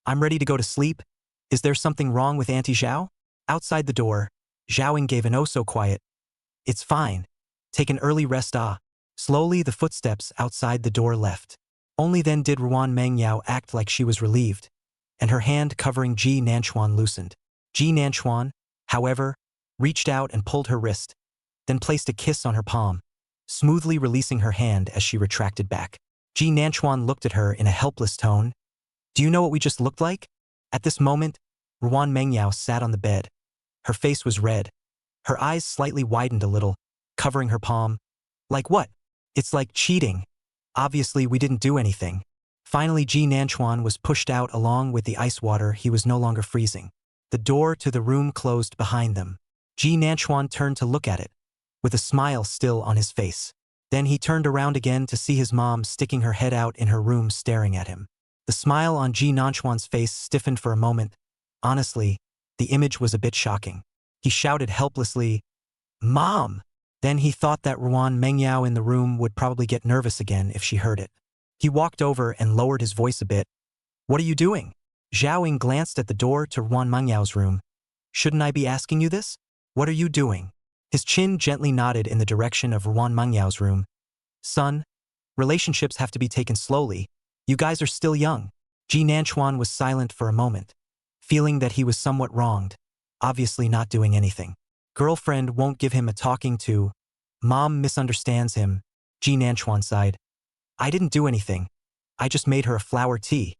"I'm ready to go to sleep. Is there something wrong with Auntie Zhao?" Outside the door, Zhao Ying gave an oh-so-quiet, "It's fine. Take an early rest, ah." Slowly the footsteps outside the door left. Only then did Ruan Mengyao act like she was relieved, and her hand covering Ji Nanchuan loosened. Ji Nanchuan, however, reached out and pulled her wrist, then placed a kiss on her palm, smoothly releasing her hand as she retracted back. Ji Nanchuan looked at her in a helpless tone. Do you know what we just looked like? At this moment, Ruan Mengyao sat on the bed. Her face was red. Her eyes slightly widened a little, covering her palm. Like what? It's like cheating. Obviously, we didn't do anything. Finally, Ji Nanchuan was pushed out along with the ice water. He was no longer freezing. The door to the room closed behind them. Ji Nanchuan turned to look at it, with a smile still on his face. Then he turned around again to see his mom sticking her head out in her room staring at him. The smile on Ji Nanchuan's face stiffened for a moment. Honestly, the image was a bit shocking. He shouted helplessly, "Mom!" Then he thought that Ruan Mengyao in the room would probably get nervous again if she heard it. He walked over and lowered his voice a bit. "What are you doing?" Zhao Ying glanced at the door to Ruan Mengyao's room. "Shouldn't I be asking you this? What are you doing?" His chin gently nodded in the direction of Ruan Mengyao's room. "Son, relationships have to be taken slowly. You guys are still young." Ji Nanchuan was silent for a moment, feeling that he was somewhat wronged, obviously not doing anything. Girlfriend won't give him a talking to. Mom misunderstands him. Ji Nanchuan sighed. "I didn't do anything. I just made her a flower tea.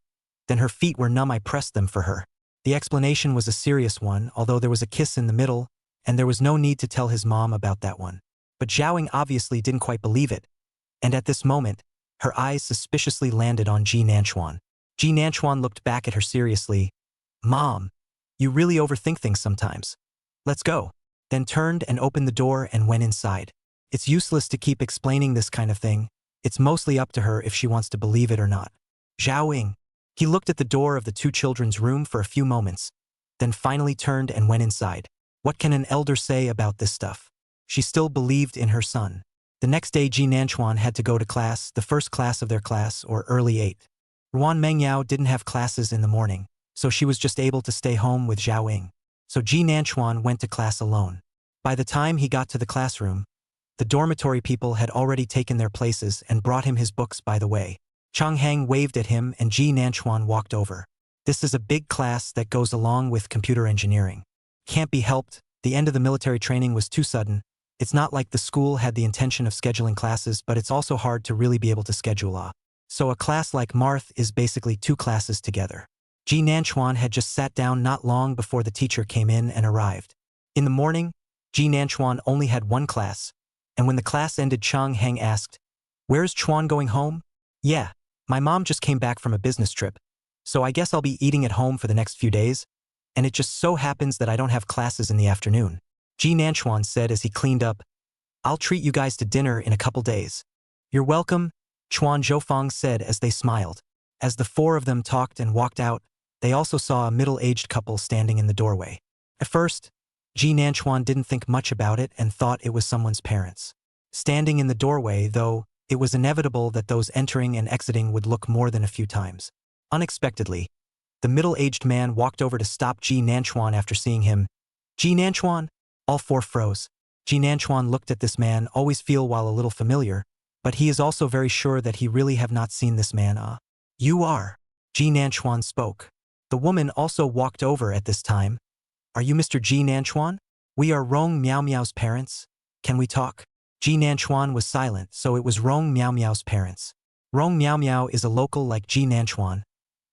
Then her feet were numb, I pressed them for her." The explanation was a serious one, although there was a kiss in the middle, and there was no need to tell his mom about that one. But Zhao Ying obviously didn't quite believe it, and at this moment, her eyes suspiciously landed on Ji Nanchuan. Ji Nanchuan looked back at her seriously. "Mom, you really overthink things sometimes. Let's go." Then turned and opened the door and went inside. It's useless to keep explaining this kind of thing. It's mostly up to her if she wants to believe it or not. Zhao Ying. He looked at the door of the two children's room for a few moments, then finally turned and went inside. What can an elder say about this stuff? She still believed in her son. The next day, Ji Nanchuan had to go to class, the first class of their class, or early 8. Ruan Mengyao didn't have classes in the morning, so she was just able to stay home with Zhao Ying. So Ji Nanchuan went to class alone. By the time he got to the classroom, the dormitory people had already taken their places and brought him his books by the way. Chang Hang waved at him and Ji Nanchuan walked over. This is a big class that goes along with computer engineering. Can't be helped, the end of the military training was too sudden. It's not like the school had the intention of scheduling classes, but it's also hard to really be able to schedule a. So a class like Marth is basically 2 classes together. Ji Nanchuan had just sat down not long before the teacher came in and arrived. In the morning, Ji Nanchuan only had 1 class, and when the class ended, Chang Heng asked, "Where's Chuan going home?" "Yeah, my mom just came back from a business trip, so I guess I'll be eating at home for the next few days, and it just so happens that I don't have classes in the afternoon," Ji Nanchuan said as he cleaned up. "I'll treat you guys to dinner in a couple days." "You're welcome," Chuan Zhoufang said as they smiled. As the 4 of them talked and walked out, they also saw a middle-aged couple standing in the doorway. At first, Ji Nanchuan didn't think much about it and thought it was someone's parents. Standing in the doorway, though, it was inevitable that those entering and exiting would look more than a few times. Unexpectedly, the middle-aged man walked over to stop Ji Nanchuan after seeing him. "Ji Nanchuan?" All 4 froze. Ji Nanchuan looked at this man, always feel while a little familiar, but he is also very sure that he really have not seen this man. "You are." Ji Nanchuan spoke. The woman also walked over at this time. "Are you Mr. Ji Nanchuan? We are Rong Miao Miao's parents. Can we talk?" Ji Nanchuan was silent, so it was Rong Miao Miao's parents. Rong Miao Miao is a local like Ji Nanchuan,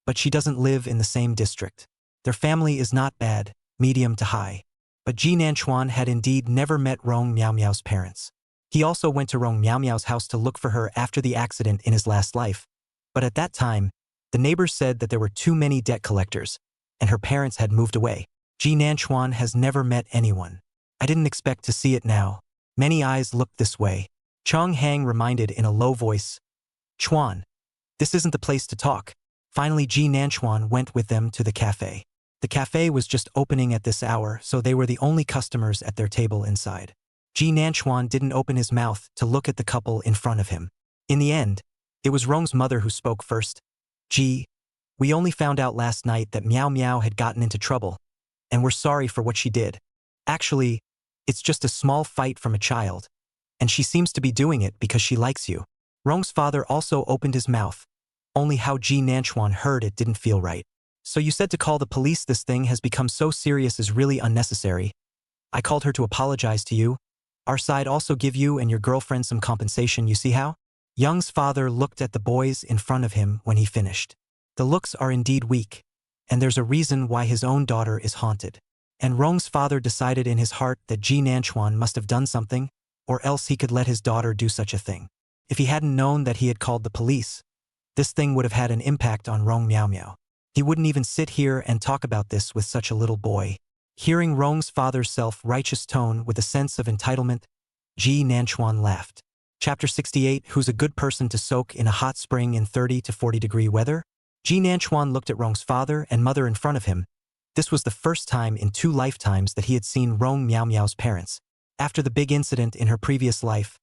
but she doesn't live in the same district. Their family is not bad, medium to high. But Ji Nanchuan had indeed never met Rong Miao Miao's parents. He also went to Rong Miao Miao's house to look for her after the accident in his last life, but at that time, the neighbors said that there were too many debt collectors, and her parents had moved away. Ji Nanchuan has never met anyone. I didn't expect to see it now. Many eyes looked this way. Chang Hang reminded in a low voice, "Chuan, this isn't the place to talk." Finally, Ji Nanchuan went with them to the cafe. The cafe was just opening at this hour, so they were the only customers at their table inside. Ji Nanchuan didn't open his mouth to look at the couple in front of him. In the end, it was Rong's mother who spoke first. "Ji, we only found out last night that Miao Miao had gotten into trouble, and we're sorry for what she did. Actually, it's just a small fight from a child, and she seems to be doing it because she likes you." Rong's father also opened his mouth, only how Ji Nanchuan heard it didn't feel right. So you said to call the police. This thing has become so serious is really unnecessary. I called her to apologize to you. Our side also give you and your girlfriend some compensation, you see how? Young's father looked at the boys in front of him when he finished. The looks are indeed weak, and there's a reason why his own daughter is haunted. And Rong's father decided in his heart that Ji Nanchuan must have done something, or else he could let his daughter do such a thing. If he hadn't known that he had called the police, this thing would have had an impact on Rong Miao Miao. He wouldn't even sit here and talk about this with such a little boy. Hearing Rong's father's self-righteous tone with a sense of entitlement, Ji Nanchuan laughed. Chapter 68, Who's a good person to soak in a hot spring in 30 to 40 degree weather? Ji Nanchuan looked at Rong's father and mother in front of him. This was the first time in 2 lifetimes that he had seen Rong Miao Miao's parents. After the big incident in her previous life,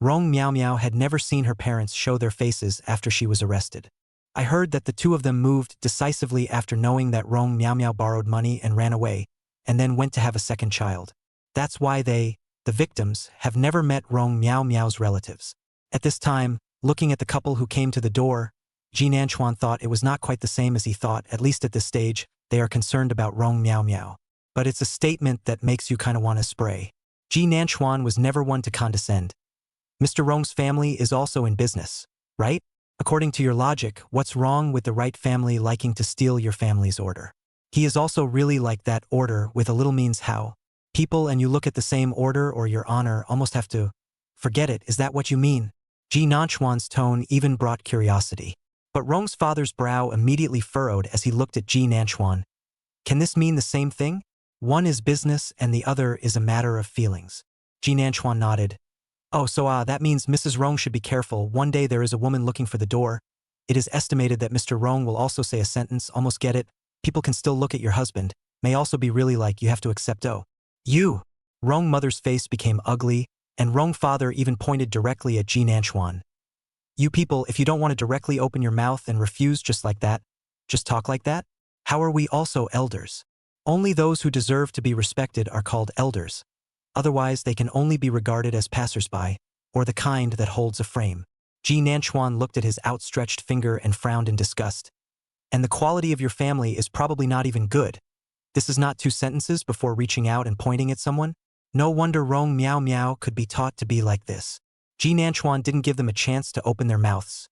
Rong Miao Miao had never seen her parents show their faces after she was arrested. I heard that the 2 of them moved decisively after knowing that Rong Miao Miao borrowed money and ran away, and then went to have a second child. That's why they, the victims, have never met Rong Miao Miao's relatives. At this time, looking at the couple who came to the door, Ji Nanchuan thought it was not quite the same as he thought. At least at this stage, they are concerned about Rong Miao Miao. But it's a statement that makes you kinda wanna spray. Ji Nanchuan was never one to condescend. Mr. Rong's family is also in business, right? According to your logic, what's wrong with the right family liking to steal your family's order? He is also really like that order with a little means how. People and you look at the same order or your honor almost have to. Forget it, is that what you mean? Ji Nanchuan's tone even brought curiosity. But Rong's father's brow immediately furrowed as he looked at Ji Nanchuan. Can this mean the same thing? One is business and the other is a matter of feelings. Ji Nanchuan nodded. Oh, so that means Mrs. Rong should be careful. One day there is a woman looking for the door. It is estimated that Mr. Rong will also say a sentence, almost get it. People can still look at your husband. May also be really like you have to accept you. Rong mother's face became ugly, and Rong father even pointed directly at Ji Nanchuan. You people, if you don't want to directly open your mouth and refuse just like that, just talk like that? How are we also elders? Only those who deserve to be respected are called elders. Otherwise, they can only be regarded as passersby, or the kind that holds a frame. Ji Nanchuan looked at his outstretched finger and frowned in disgust. And the quality of your family is probably not even good. This is not 2 sentences before reaching out and pointing at someone? No wonder Rong Miao Miao could be taught to be like this. Ji Nanchuan didn't give them a chance to open their mouths.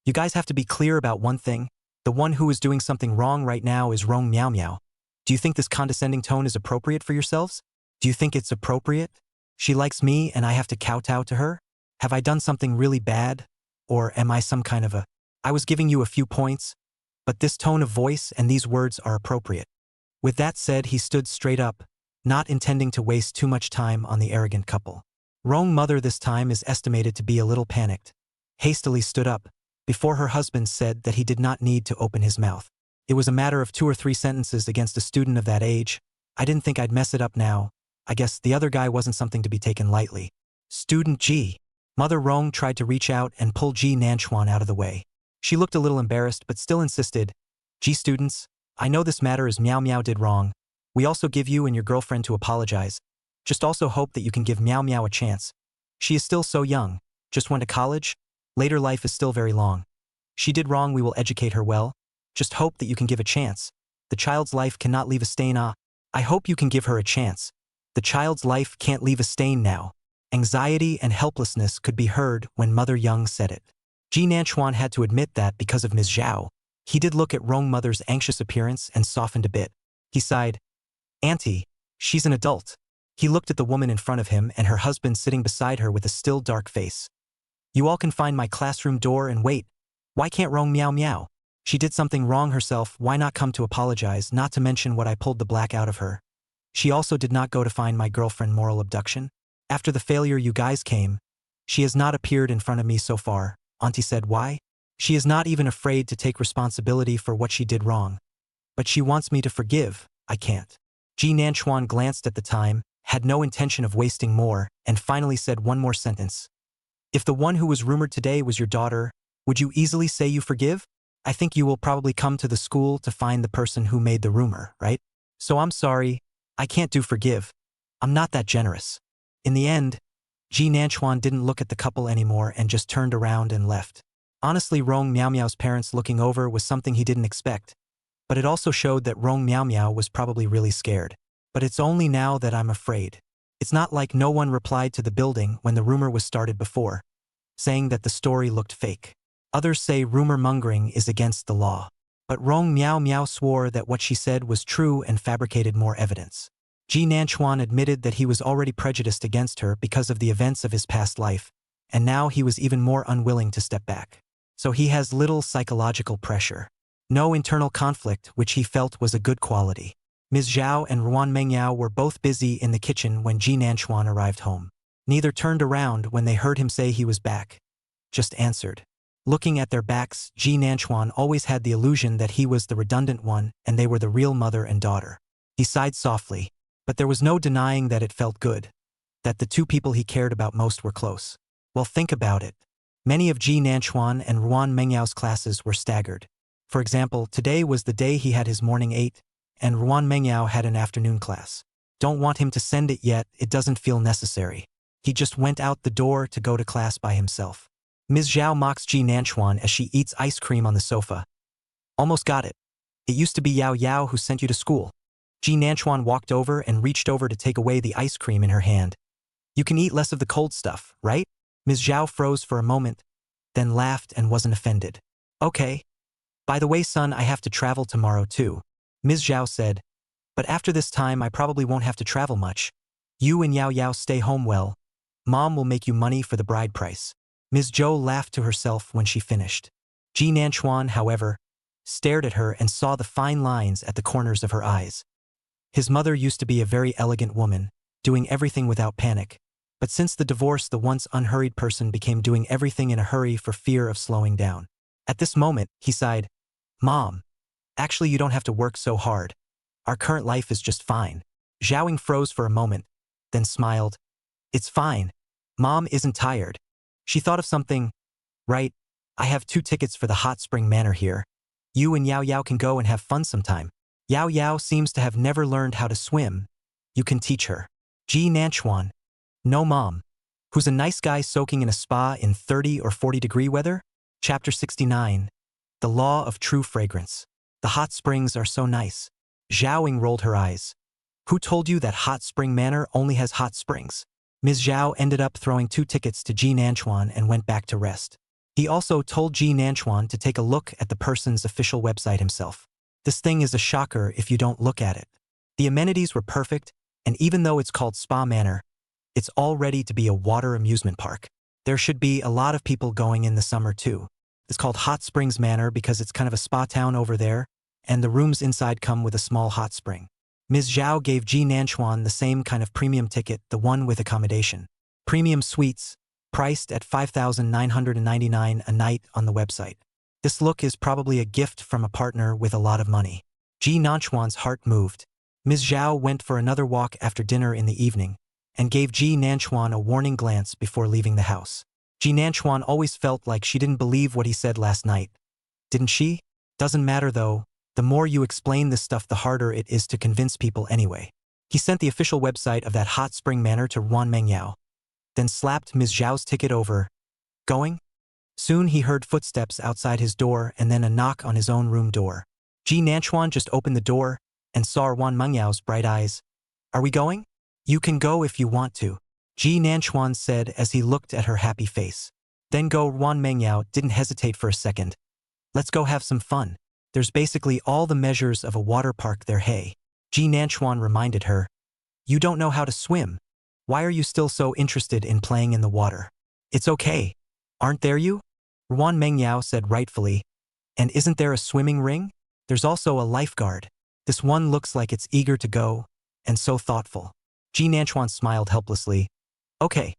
You guys have to be clear about one thing. The one who is doing something wrong right now is Rong Miao Miao. Do you think this condescending tone is appropriate for yourselves? Do you think it's appropriate? She likes me and I have to kowtow to her? Have I done something really bad? Or am I some kind of a... I was giving you a few points, but this tone of voice and these words are appropriate. With that said, he stood straight up, not intending to waste too much time on the arrogant couple. Rong mother this time is estimated to be a little panicked. Hastily stood up, before her husband said that he did not need to open his mouth. It was a matter of 2 or 3 sentences against a student of that age. I didn't think I'd mess it up now. I guess the other guy wasn't something to be taken lightly. Student Ji. Mother Rong tried to reach out and pull Ji Nanchuan out of the way. She looked a little embarrassed but still insisted. Ji students, I know this matter is Miao Miao did wrong. We also give you and your girlfriend to apologize. Just also hope that you can give Miao Miao a chance. She is still so young. Just went to college. Later life is still very long. She did wrong, we will educate her well. Just hope that you can give a chance. The child's life cannot leave a stain. I hope you can give her a chance. The child's life can't leave a stain now. Anxiety and helplessness could be heard when Mother Young said it. Ji Nanchuan had to admit that because of Ms. Zhao. He did look at Rong mother's anxious appearance and softened a bit. He sighed. Auntie, she's an adult. He looked at the woman in front of him and her husband sitting beside her with a still dark face. You all can find my classroom door and wait. Why can't Rong Miao Miao? She did something wrong herself, why not come to apologize, not to mention what I pulled the black out of her. She also did not go to find my girlfriend moral abduction. After the failure you guys came, she has not appeared in front of me so far. Auntie said why? She is not even afraid to take responsibility for what she did wrong. But she wants me to forgive, I can't. Ji Nanchuan glanced at the time, had no intention of wasting more, and finally said one more sentence. If the one who was rumored today was your daughter, would you easily say you forgive? I think you will probably come to the school to find the person who made the rumor, right? So I'm sorry, I can't do forgive. I'm not that generous. In the end, Ji Nanchuan didn't look at the couple anymore and just turned around and left. Honestly, Rong Miao Miao's parents looking over was something he didn't expect. But it also showed that Rong Miao Miao was probably really scared. But it's only now that I'm afraid. It's not like no one replied to the building when the rumor was started before, saying that the story looked fake. Others say rumor mongering is against the law. But Rong Miao Miao swore that what she said was true and fabricated more evidence. Ji Nanchuan admitted that he was already prejudiced against her because of the events of his past life, and now he was even more unwilling to step back. So he has little psychological pressure. No internal conflict, which he felt was a good quality. Ms. Zhao and Ruan Mengyao were both busy in the kitchen when Ji Nanchuan arrived home. Neither turned around when they heard him say he was back. Just answered. Looking at their backs, Ji Nanchuan always had the illusion that he was the redundant one and they were the real mother and daughter. He sighed softly, but there was no denying that it felt good, that the two people he cared about most were close. Well, think about it. Many of Ji Nanchuan and Ruan Mengyao's classes were staggered. For example, today was the day he had his morning 8, and Ruan Mengyao had an afternoon class. Don't want him to send it yet, it doesn't feel necessary. He just went out the door to go to class by himself. Ms. Zhao mocks Ji Nanchuan as she eats ice cream on the sofa. Almost got it. It used to be Yao Yao who sent you to school. Ji Nanchuan walked over and reached over to take away the ice cream in her hand. You can eat less of the cold stuff, right? Ms. Zhao froze for a moment, then laughed and wasn't offended. Okay. By the way, son, I have to travel tomorrow too. Ms. Zhao said, but after this time I probably won't have to travel much. You and Yao Yao stay home well. Mom will make you money for the bride price. Ms. Zhou laughed to herself when she finished. Ji Nanchuan, however, stared at her and saw the fine lines at the corners of her eyes. His mother used to be a very elegant woman, doing everything without panic. But since the divorce, the once unhurried person became doing everything in a hurry for fear of slowing down. At this moment, he sighed, Mom, actually you don't have to work so hard. Our current life is just fine. Zhaoing froze for a moment, then smiled. It's fine. Mom isn't tired. She thought of something. Right, I have 2 tickets for the hot spring manor here. You and Yao Yao can go and have fun sometime. Yao Yao seems to have never learned how to swim. You can teach her. Ji Nanchuan. No, Mom. Who's a nice guy soaking in a spa in 30 or 40-degree weather? Chapter 69. The Law of True Fragrance. The hot springs are so nice. Zhaoing rolled her eyes. Who told you that Hot Spring Manor only has hot springs? Ms. Zhao ended up throwing 2 tickets to Ji Nanchuan and went back to rest. He also told Ji Nanchuan to take a look at the person's official website himself. This thing is a shocker if you don't look at it. The amenities were perfect, and even though it's called Spa Manor, it's all ready to be a water amusement park. There should be a lot of people going in the summer too. It's called Hot Springs Manor because it's kind of a spa town over there, and the rooms inside come with a small hot spring. Ms. Zhao gave Ji Nanchuan the same kind of premium ticket, the one with accommodation. Premium suites, priced at $5,999 a night on the website. This look is probably a gift from a partner with a lot of money. Ji Nanchuan's heart moved. Ms. Zhao went for another walk after dinner in the evening, and gave Ji Nanchuan a warning glance before leaving the house. Ji Nanchuan always felt like she didn't believe what he said last night. Didn't she? Doesn't matter though. The more you explain this stuff, the harder it is to convince people anyway. He sent the official website of that hot spring manor to Ruan Mengyao, then slapped Ms. Zhao's ticket over. Going? Soon he heard footsteps outside his door and then a knock on his own room door. Ji Nanchuan just opened the door and saw Ruan Mengyao's bright eyes. Are we going? You can go if you want to, Ji Nanchuan said as he looked at her happy face. Then go. Ruan Mengyao didn't hesitate for a second. Let's go have some fun. There's basically all the measures of a water park there. Hey, Ji Nanchuan reminded her. You don't know how to swim. Why are you still so interested in playing in the water? It's okay. Aren't there you? Ruan Mengyao said rightfully. And isn't there a swimming ring? There's also a lifeguard. This one looks like it's eager to go, and so thoughtful. Ji Nanchuan smiled helplessly. Okay,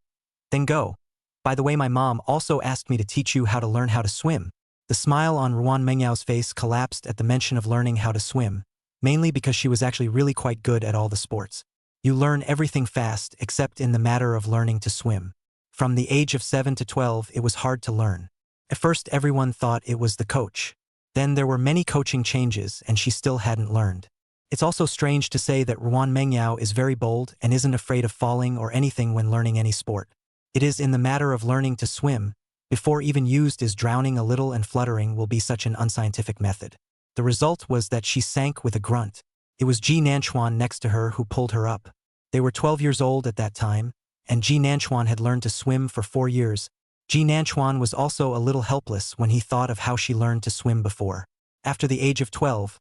then go. By the way, my mom also asked me to teach you how to learn how to swim. The smile on Ruan Mengyao's face collapsed at the mention of learning how to swim, mainly because she was actually really quite good at all the sports. You learn everything fast except in the matter of learning to swim. From the age of 7 to 12, it was hard to learn. At first, everyone thought it was the coach. Then there were many coaching changes and she still hadn't learned. It's also strange to say that Ruan Mengyao is very bold and isn't afraid of falling or anything when learning any sport. It is in the matter of learning to swim, before even used is drowning a little and fluttering will be such an unscientific method. The result was that she sank with a grunt. It was Ji Nanchuan next to her who pulled her up. They were 12 years old at that time, and Ji Nanchuan had learned to swim for 4 years. Ji Nanchuan was also a little helpless when he thought of how she learned to swim before. After the age of 12,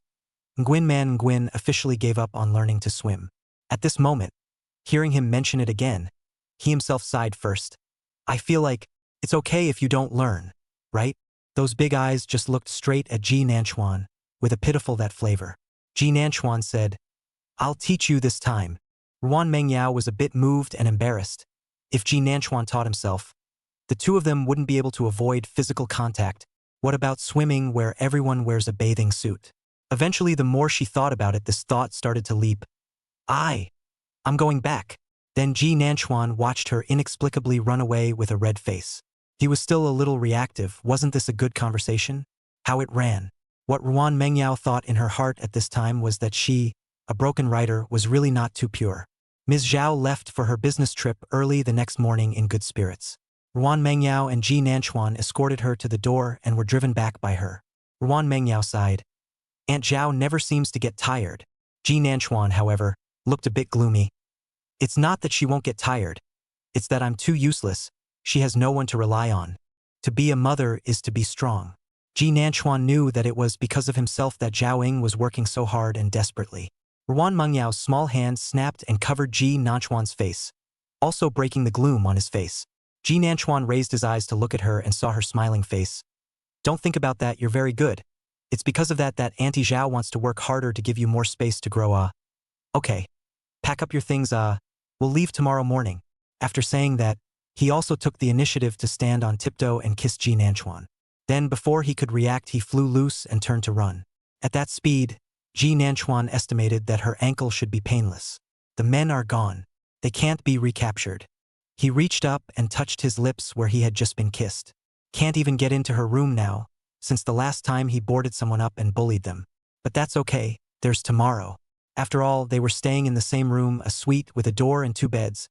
Nguyen Man Nguyen officially gave up on learning to swim. At this moment, hearing him mention it again, he himself sighed first. I feel like it's okay if you don't learn, right? Those big eyes just looked straight at Ji Nanchuan, with a pitiful that flavor. Ji Nanchuan said, I'll teach you this time. Ruan Mengyao was a bit moved and embarrassed. If Ji Nanchuan taught himself, the two of them wouldn't be able to avoid physical contact. What about swimming where everyone wears a bathing suit? Eventually, the more she thought about it, this thought started to leap. I'm going back. Then Ji Nanchuan watched her inexplicably run away with a red face. He was still a little reactive. Wasn't this a good conversation? How it ran. What Ruan Mengyao thought in her heart at this time was that she, a broken writer, was really not too pure. Ms. Zhao left for her business trip early the next morning in good spirits. Ruan Mengyao and Ji Nanchuan escorted her to the door and were driven back by her. Ruan Mengyao sighed. Aunt Zhao never seems to get tired. Ji Nanchuan, however, looked a bit gloomy. It's not that she won't get tired. It's that I'm too useless. She has no one to rely on. To be a mother is to be strong. Ji Nanchuan knew that it was because of himself that Zhao Ying was working so hard and desperately. Ruan Mengyao's small hand snapped and covered Ji Nanchuan's face, also breaking the gloom on his face. Ji Nanchuan raised his eyes to look at her and saw her smiling face. Don't think about that, you're very good. It's because of that Auntie Zhao wants to work harder to give you more space to grow. Okay. Pack up your things, we'll leave tomorrow morning. After saying that, he also took the initiative to stand on tiptoe and kiss Ji Nanchuan. Then, before he could react, he flew loose and turned to run. At that speed, Ji Nanchuan estimated that her ankle should be painless. The men are gone. They can't be recaptured. He reached up and touched his lips where he had just been kissed. Can't even get into her room now, since the last time he boarded someone up and bullied them. But that's okay, there's tomorrow. After all, they were staying in the same room, a suite with a door and 2 beds.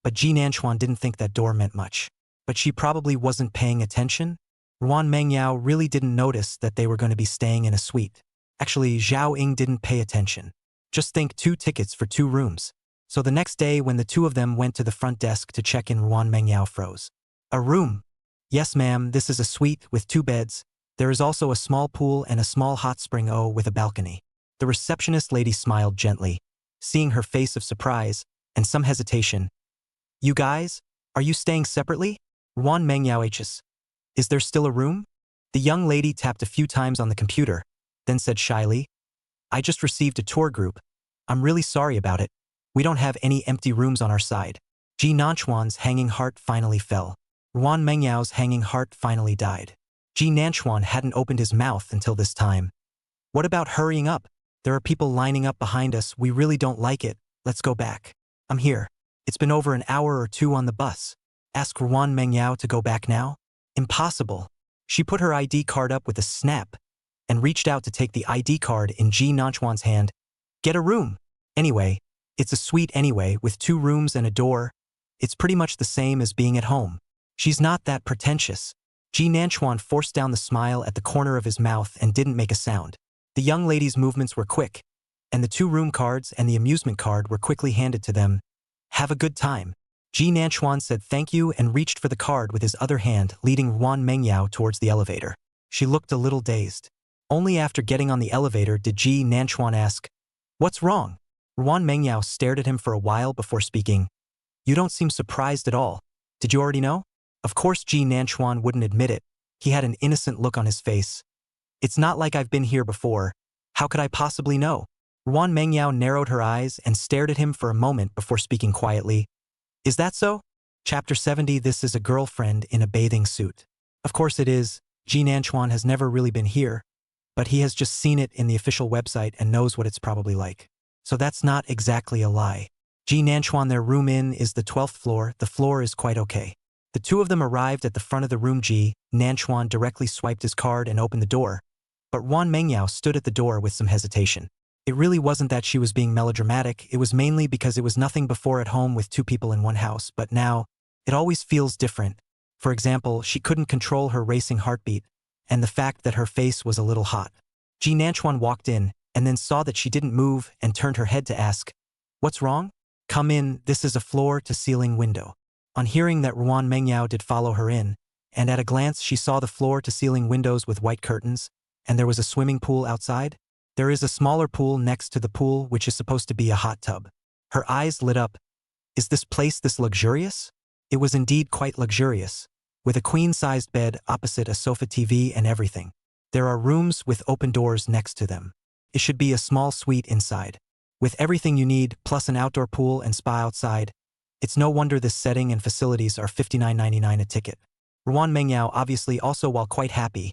But Ji Nanchuan didn't think that door meant much. But she probably wasn't paying attention. Ruan Mengyao really didn't notice that they were going to be staying in a suite. Actually, Zhao Ying didn't pay attention. Just think, 2 tickets for 2 rooms. So the next day when the two of them went to the front desk to check in, Ruan Mengyao froze. A room? Yes, ma'am, this is a suite with 2 beds. There is also a small pool and a small hot spring with a balcony. The receptionist lady smiled gently, seeing her face of surprise and some hesitation. You guys, are you staying separately? Ruan Mengyao hs. Is there still a room? The young lady tapped a few times on the computer, then said shyly, I just received a tour group. I'm really sorry about it. We don't have any empty rooms on our side. Ji Nanchuan's hanging heart finally fell. Ruan Mengyao's hanging heart finally died. Ji Nanchuan hadn't opened his mouth until this time. What about hurrying up? There are people lining up behind us. We really don't like it. Let's go back. I'm here. It's been over an hour or 2 on the bus. Ask Ruan Mengyao to go back now? Impossible. She put her ID card up with a snap and reached out to take the ID card in Ji Nanchuan's hand. Get a room. Anyway, it's a suite anyway, with 2 rooms and a door. It's pretty much the same as being at home. She's not that pretentious. Ji Nanchuan forced down the smile at the corner of his mouth and didn't make a sound. The young lady's movements were quick, and the 2 room cards and the amusement card were quickly handed to them. Have a good time. Ji Nanchuan said thank you and reached for the card with his other hand, leading Ruan Mengyao towards the elevator. She looked a little dazed. Only after getting on the elevator did Ji Nanchuan ask, What's wrong? Ruan Mengyao stared at him for a while before speaking. You don't seem surprised at all. Did you already know? Of course Ji Nanchuan wouldn't admit it. He had an innocent look on his face. It's not like I've been here before. How could I possibly know? Ruan Mengyao narrowed her eyes and stared at him for a moment before speaking quietly. Is that so? Chapter 70. This is a girlfriend in a bathing suit. Of course it is. Ji Nanchuan has never really been here, but he has just seen it in the official website and knows what it's probably like. So that's not exactly a lie. Ji Nanchuan, their room is the 12th floor. The floor is quite okay. The two of them arrived at the front of the room. Ji Nanchuan directly swiped his card and opened the door, but Ruan Mengyao stood at the door with some hesitation. It really wasn't that she was being melodramatic, it was mainly because it was nothing before at home with 2 people in one house, but now, it always feels different. For example, she couldn't control her racing heartbeat, and the fact that her face was a little hot. Ji Nanchuan walked in, and then saw that she didn't move and turned her head to ask, "What's wrong?" "Come in, this is a floor-to-ceiling window." On hearing that Ruan Mengyao did follow her in, and at a glance she saw the floor-to-ceiling windows with white curtains, and there was a swimming pool outside. There is a smaller pool next to the pool which is supposed to be a hot tub. Her eyes lit up. Is this place this luxurious? It was indeed quite luxurious, with a queen-sized bed opposite a sofa TV and everything. There are rooms with open doors next to them. It should be a small suite inside, with everything you need plus an outdoor pool and spa outside. It's no wonder this setting and facilities are $59.99 a ticket. Ruan Mengyao obviously also while quite happy,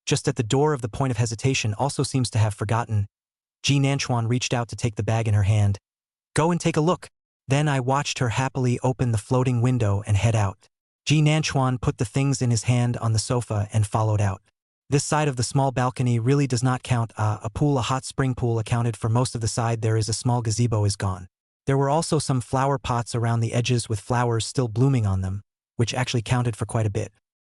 just at the door of the point of hesitation also seems to have forgotten. Ji Nanchuan reached out to take the bag in her hand. "Go and take a look." Then I watched her happily open the floating window and head out. Ji Nanchuan put the things in his hand on the sofa and followed out. This side of the small balcony really does not count. A pool, a hot spring pool accounted for most of the side. There is a small gazebo is gone. There were also some flower pots around the edges with flowers still blooming on them, which actually counted for quite a bit.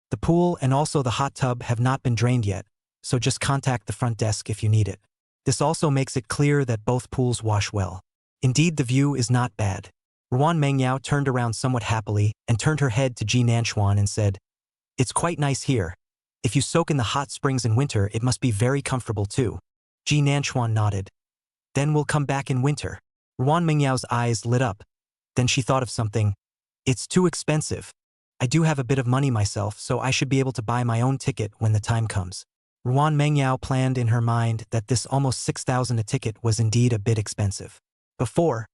The pool and also the hot tub have not been drained yet, so just contact the front desk if you need it. This also makes it clear that both pools wash well. Indeed, the view is not bad. Ruan Mengyao turned around somewhat happily and turned her head to Ji Nanchuan and said, "It's quite nice here. If you soak in the hot springs in winter, it must be very comfortable too." Ji Nanchuan nodded. "Then we'll come back in winter." Ruan Mengyao's eyes lit up. Then she thought of something. "It's too expensive. I do have a bit of money myself, so I should be able to buy my own ticket when the time comes." Ruan Mengyao planned in her mind that this almost 6,000 a ticket was indeed a bit expensive. Before,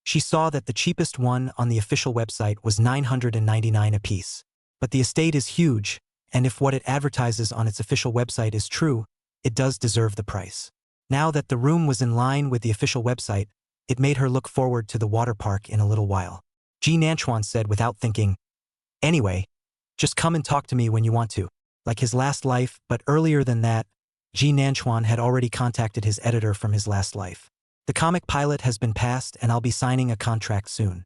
she saw that the cheapest one on the official website was 999 apiece. But the estate is huge, and if what it advertises on its official website is true, it does deserve the price. Now that the room was in line with the official website, it made her look forward to the water park in a little while. Ji Nanchuan said without thinking, "Anyway, just come and talk to me when you want to." Like his last life, but earlier than that, Ji Nanchuan had already contacted his editor from his last life. "The comic pilot has been passed and I'll be signing a contract soon."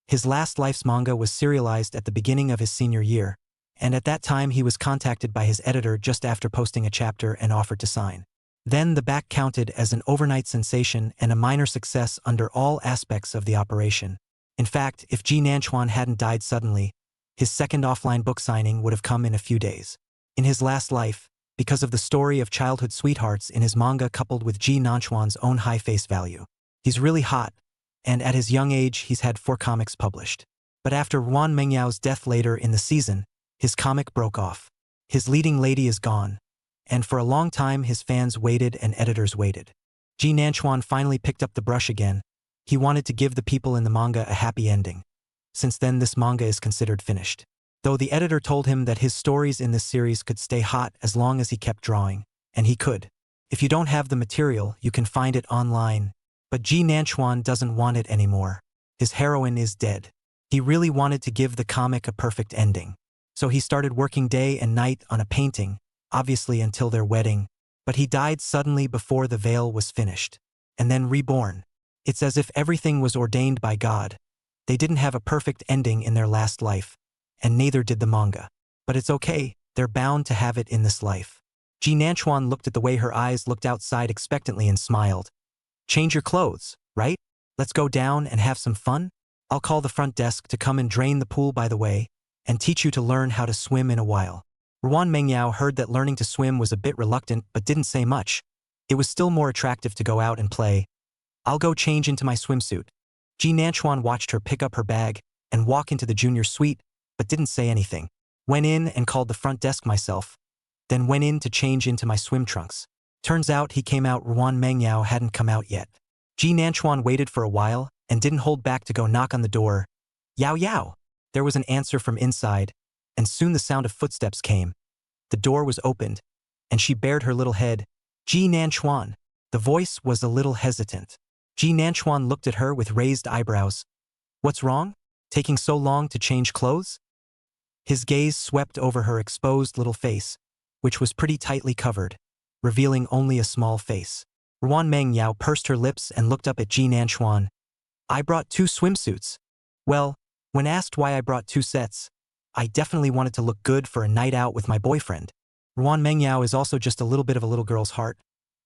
His last life's manga was serialized at the beginning of his senior year, and at that time he was contacted by his editor just after posting a chapter and offered to sign. Then the back counted as an overnight sensation and a minor success under all aspects of the operation. In fact, if Ji Nanchuan hadn't died suddenly, his second offline book signing would have come in a few days. In his last life, because of the story of childhood sweethearts in his manga coupled with Ji Nanchuan's own high face value. He's really hot, and at his young age he's had 4 comics published. But after Ruan Mengyao's death later in the season, his comic broke off. His leading lady is gone, and for a long time his fans waited and editors waited. Ji Nanchuan finally picked up the brush again. He wanted to give the people in the manga a happy ending. Since then this manga is considered finished. Though the editor told him that his stories in this series could stay hot as long as he kept drawing, and he could. If you don't have the material, you can find it online. But Ji Nanchuan doesn't want it anymore. His heroine is dead. He really wanted to give the comic a perfect ending. So he started working day and night on a painting, obviously until their wedding, but he died suddenly before the veil was finished. And then Reborn. It's as if everything was ordained by God. They didn't have a perfect ending in their last life, and neither did the manga. But it's okay, they're bound to have it in this life. Ji Nanchuan looked at the way her eyes looked outside expectantly and smiled. "Change your clothes, right? Let's go down and have some fun? I'll call the front desk to come and drain the pool by the way, and teach you to learn how to swim in a while." Ruan Mengyao heard that learning to swim was a bit reluctant but didn't say much. It was still more attractive to go out and play. "I'll go change into my swimsuit." Ji Nanchuan watched her pick up her bag and walk into the junior suite, but didn't say anything. "Went in and called the front desk myself. Then went in to change into my swim trunks." Turns out he came out. Ruan Mengyao hadn't come out yet. Ji Nanchuan waited for a while and didn't hold back to go knock on the door. "Yao Yao!" There was an answer from inside, and soon the sound of footsteps came. The door was opened, and she bared her little head. "Ji Nanchuan." The voice was a little hesitant. Ji Nanchuan looked at her with raised eyebrows. "What's wrong? Taking so long to change clothes?" His gaze swept over her exposed little face, which was pretty tightly covered, revealing only a small face. Ruan Mengyao pursed her lips and looked up at Ji Nanchuan. "I brought 2 swimsuits." Well, when asked why I brought 2 sets, I definitely wanted to look good for a night out with my boyfriend. Ruan Mengyao is also just a little bit of a little girl's heart.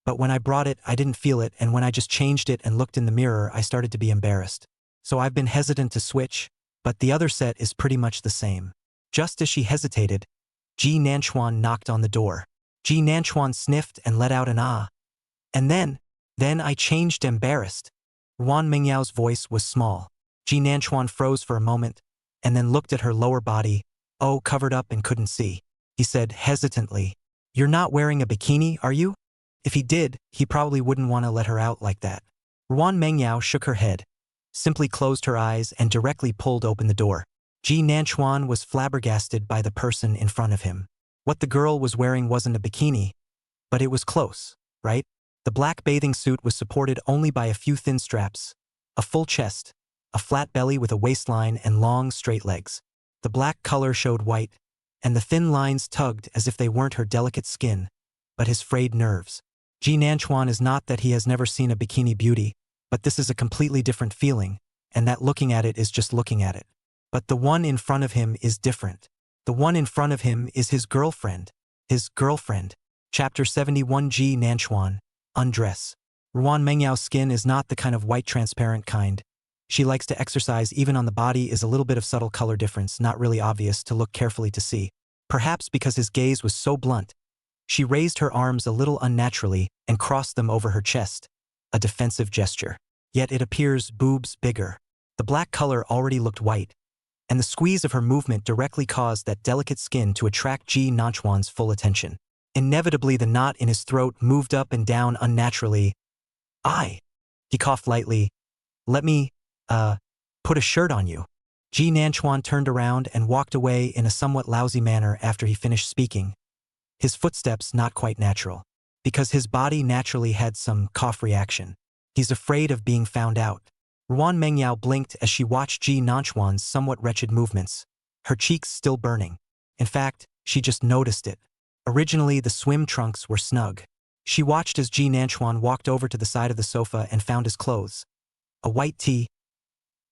But when I brought it, I didn't feel it, and when I just changed it and looked in the mirror, I started to be embarrassed. So I've been hesitant to switch, but the other set is pretty much the same. Just as she hesitated, Ji Nanchuan knocked on the door. Ji Nanchuan sniffed and let out an ah. And then I changed embarrassed. Ruan Mengyao's voice was small. Ji Nanchuan froze for a moment, and then looked at her lower body, covered up and couldn't see. He said hesitantly, "You're not wearing a bikini, are you?" If he did, he probably wouldn't want to let her out like that. Ruan Mengyao shook her head, simply closed her eyes and directly pulled open the door. Ji Nanchuan was flabbergasted by the person in front of him. What the girl was wearing wasn't a bikini, but it was close, right? The black bathing suit was supported only by a few thin straps, a full chest, a flat belly with a waistline and long, straight legs. The black color showed white, and the thin lines tugged as if they weren't her delicate skin, but his frayed nerves. Ji Nanchuan is not that he has never seen a bikini beauty, but this is a completely different feeling, and that looking at it is just looking at it. But the one in front of him is different. The one in front of him is his girlfriend. His girlfriend. Chapter 71. Ji Nanchuan. Undress. Ruan Mengyao's skin is not the kind of white transparent kind. She likes to exercise even on the body is a little bit of subtle color difference, not really obvious to look carefully to see. Perhaps because his gaze was so blunt, she raised her arms a little unnaturally and crossed them over her chest, a defensive gesture. Yet it appears boobs bigger. The black color already looked white, and the squeeze of her movement directly caused that delicate skin to attract Ji Nanchuan's full attention. Inevitably, the knot in his throat moved up and down unnaturally. He coughed lightly. "Let me, put a shirt on you." Ji Nanchuan turned around and walked away in a somewhat lousy manner after he finished speaking. His footsteps not quite natural, because his body naturally had some cough reaction. He's afraid of being found out. Ruan Mengyao blinked as she watched Ji Nanchuan's somewhat wretched movements, her cheeks still burning. In fact, she just noticed it. Originally, the swim trunks were snug. She watched as Ji Nanchuan walked over to the side of the sofa and found his clothes. A white tee.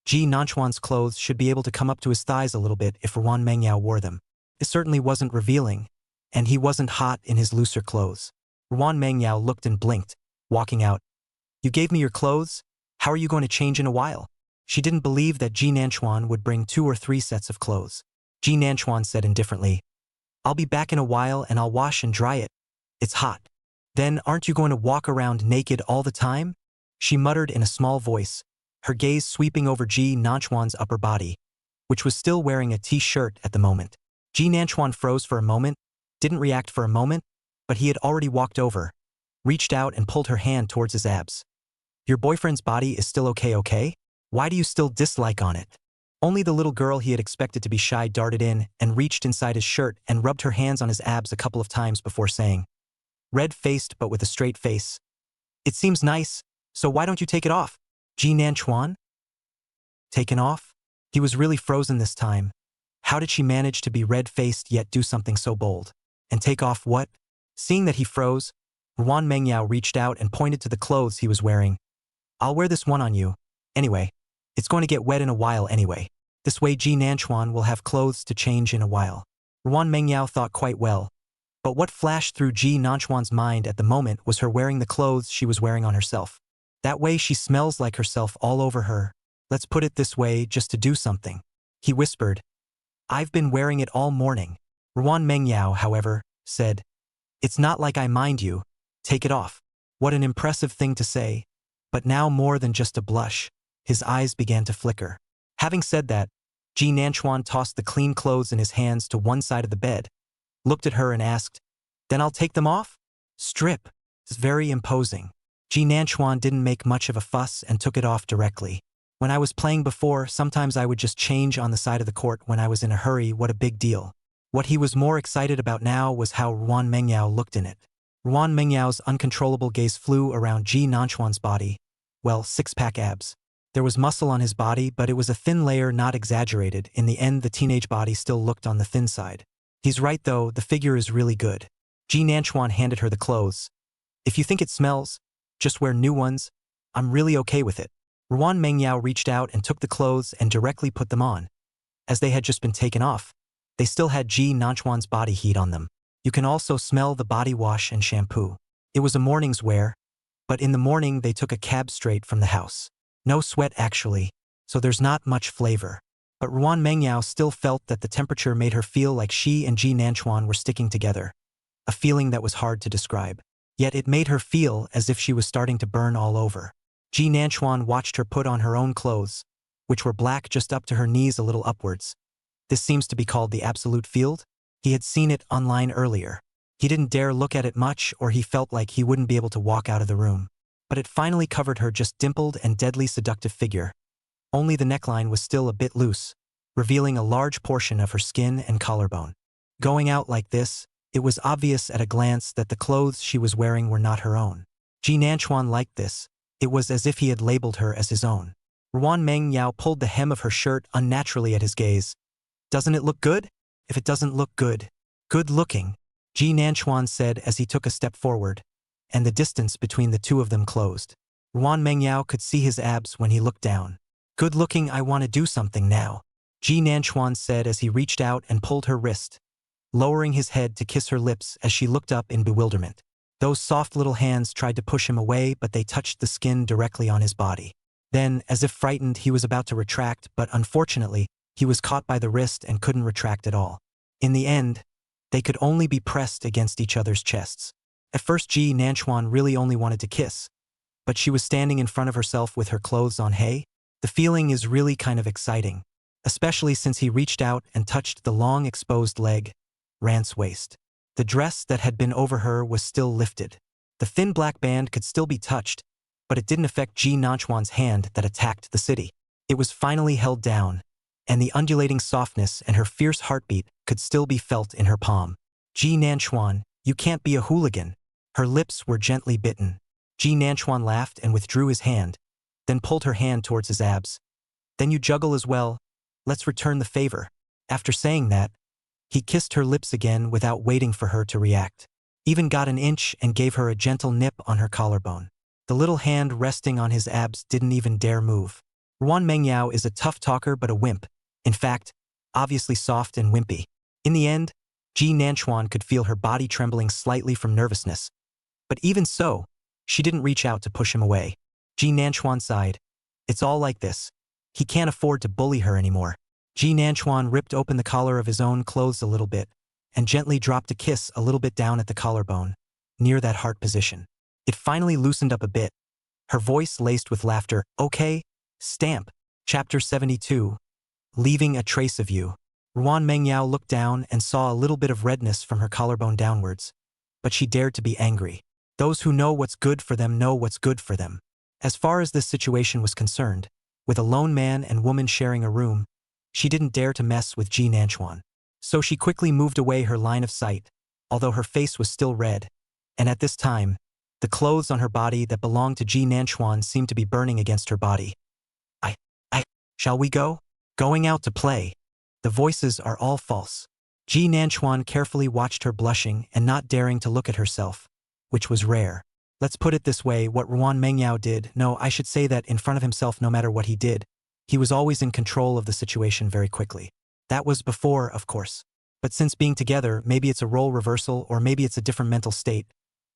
Ji Nanchuan's clothes should be able to come up to his thighs a little bit if Ruan Mengyao wore them. It certainly wasn't revealing, and he wasn't hot in his looser clothes. Ruan Mengyao looked and blinked, walking out. "You gave me your clothes? How are you going to change in a while?" She didn't believe that Ji Nanchuan would bring 2 or 3 sets of clothes. Ji Nanchuan said indifferently, "I'll be back in a while and I'll wash and dry it. It's hot." "Then aren't you going to walk around naked all the time?" She muttered in a small voice, her gaze sweeping over Ji Nanchuan's upper body, which was still wearing a t-shirt at the moment. Ji Nanchuan froze for a moment, didn't react for a moment, but he had already walked over, reached out and pulled her hand towards his abs. "Your boyfriend's body is still okay? Why do you still dislike on it?" Only the little girl he had expected to be shy darted in and reached inside his shirt and rubbed her hands on his abs a couple of times before saying, red-faced but with a straight face, "It seems nice, so why don't you take it off?" Ji Nanchuan? Taken off? He was really frozen this time. How did she manage to be red-faced yet do something so bold? And take off what? Seeing that he froze, Ruan Mengyao reached out and pointed to the clothes he was wearing. "I'll wear this one on you. Anyway, it's going to get wet in a while anyway. This way Ji Nanchuan will have clothes to change in a while." Ruan Mengyao thought quite well, but what flashed through Ji Nanchuan's mind at the moment was her wearing the clothes she was wearing on herself. That way she smells like herself all over her. "Let's put it this way just to do something," he whispered. "I've been wearing it all morning." Ruan Mengyao, however, said, "It's not like I mind you. Take it off." What an impressive thing to say, but now more than just a blush. His eyes began to flicker. Having said that, Ji Nanchuan tossed the clean clothes in his hands to one side of the bed, looked at her and asked, "Then I'll take them off?" "Strip. It's very imposing." Ji Nanchuan didn't make much of a fuss and took it off directly. "When I was playing before, sometimes I would just change on the side of the court when I was in a hurry. What a big deal." What he was more excited about now was how Ruan Mengyao looked in it. Ruan Mengyao's uncontrollable gaze flew around Ji Nanchuan's body. Well, 6-pack abs. There was muscle on his body, but it was a thin layer, not exaggerated. In the end, the teenage body still looked on the thin side. He's right though, the figure is really good. Ji Nanchuan handed her the clothes. "If you think it smells, just wear new ones. I'm really okay with it." Ruan Mengyao reached out and took the clothes and directly put them on. As they had just been taken off, They still had Ji Nanchuan's body heat on them. You can also smell the body wash and shampoo. It was a morning's wear, but in the morning they took a cab straight from the house. No sweat actually, so there's not much flavor. But Ruan Mengyao still felt that the temperature made her feel like she and Ji Nanchuan were sticking together, a feeling that was hard to describe. Yet it made her feel as if she was starting to burn all over. Ji Nanchuan watched her put on her own clothes, which were black just up to her knees a little upwards. This seems to be called the absolute field. He had seen it online earlier. He didn't dare look at it much, or he felt like he wouldn't be able to walk out of the room. But it finally covered her just dimpled and deadly seductive figure. Only the neckline was still a bit loose, revealing a large portion of her skin and collarbone. Going out like this, it was obvious at a glance that the clothes she was wearing were not her own. Ji Nanchuan liked this. It was as if he had labeled her as his own. Ruan Mengyao pulled the hem of her shirt unnaturally at his gaze. Doesn't it look good? If it doesn't look good. Good looking, Ji Nanchuan said as he took a step forward, and the distance between the two of them closed. Ruan Mengyao could see his abs when he looked down. Good looking, I want to do something now, Ji Nanchuan said as he reached out and pulled her wrist, lowering his head to kiss her lips as she looked up in bewilderment. Those soft little hands tried to push him away, but they touched the skin directly on his body. Then, as if frightened, he was about to retract, but unfortunately, he was caught by the wrist and couldn't retract at all. In the end, they could only be pressed against each other's chests. At first, Ji Nanchuan really only wanted to kiss, but she was standing in front of herself with her clothes on. Hey, the feeling is really kind of exciting, especially since he reached out and touched the long exposed leg, Rant's waist. The dress that had been over her was still lifted. The thin black band could still be touched, but it didn't affect Ji Nanchuan's hand that attacked the city. It was finally held down, and the undulating softness and her fierce heartbeat could still be felt in her palm. Ji Nanchuan, you can't be a hooligan. Her lips were gently bitten. Ji Nanchuan laughed and withdrew his hand, then pulled her hand towards his abs. Then you juggle as well. Let's return the favor. After saying that, he kissed her lips again without waiting for her to react. Even got an inch and gave her a gentle nip on her collarbone. The little hand resting on his abs didn't even dare move. Ruan Mengyao is a tough talker but a wimp. In fact, obviously soft and wimpy. In the end, Ji Nanchuan could feel her body trembling slightly from nervousness. But even so, she didn't reach out to push him away. Ji Nanchuan sighed. It's all like this. He can't afford to bully her anymore. Ji Nanchuan ripped open the collar of his own clothes a little bit and gently dropped a kiss a little bit down at the collarbone, near that heart position. It finally loosened up a bit. Her voice laced with laughter. Okay, stamp. Chapter 72. Leaving a trace of you. Ruan Mengyao looked down and saw a little bit of redness from her collarbone downwards, but she dared to be angry. Those who know what's good for them know what's good for them. As far as this situation was concerned, with a lone man and woman sharing a room, she didn't dare to mess with Ji Nanchuan. So she quickly moved away her line of sight, although her face was still red, and at this time, the clothes on her body that belonged to Ji Nanchuan seemed to be burning against her body. Shall we go? Going out to play. The voices are all false. Ji Nanchuan carefully watched her blushing and not daring to look at herself, which was rare. Let's put it this way, what Ruan Mengyao did, no, I should say that in front of himself no matter what he did, he was always in control of the situation very quickly. That was before, of course. But since being together, maybe it's a role reversal or maybe it's a different mental state.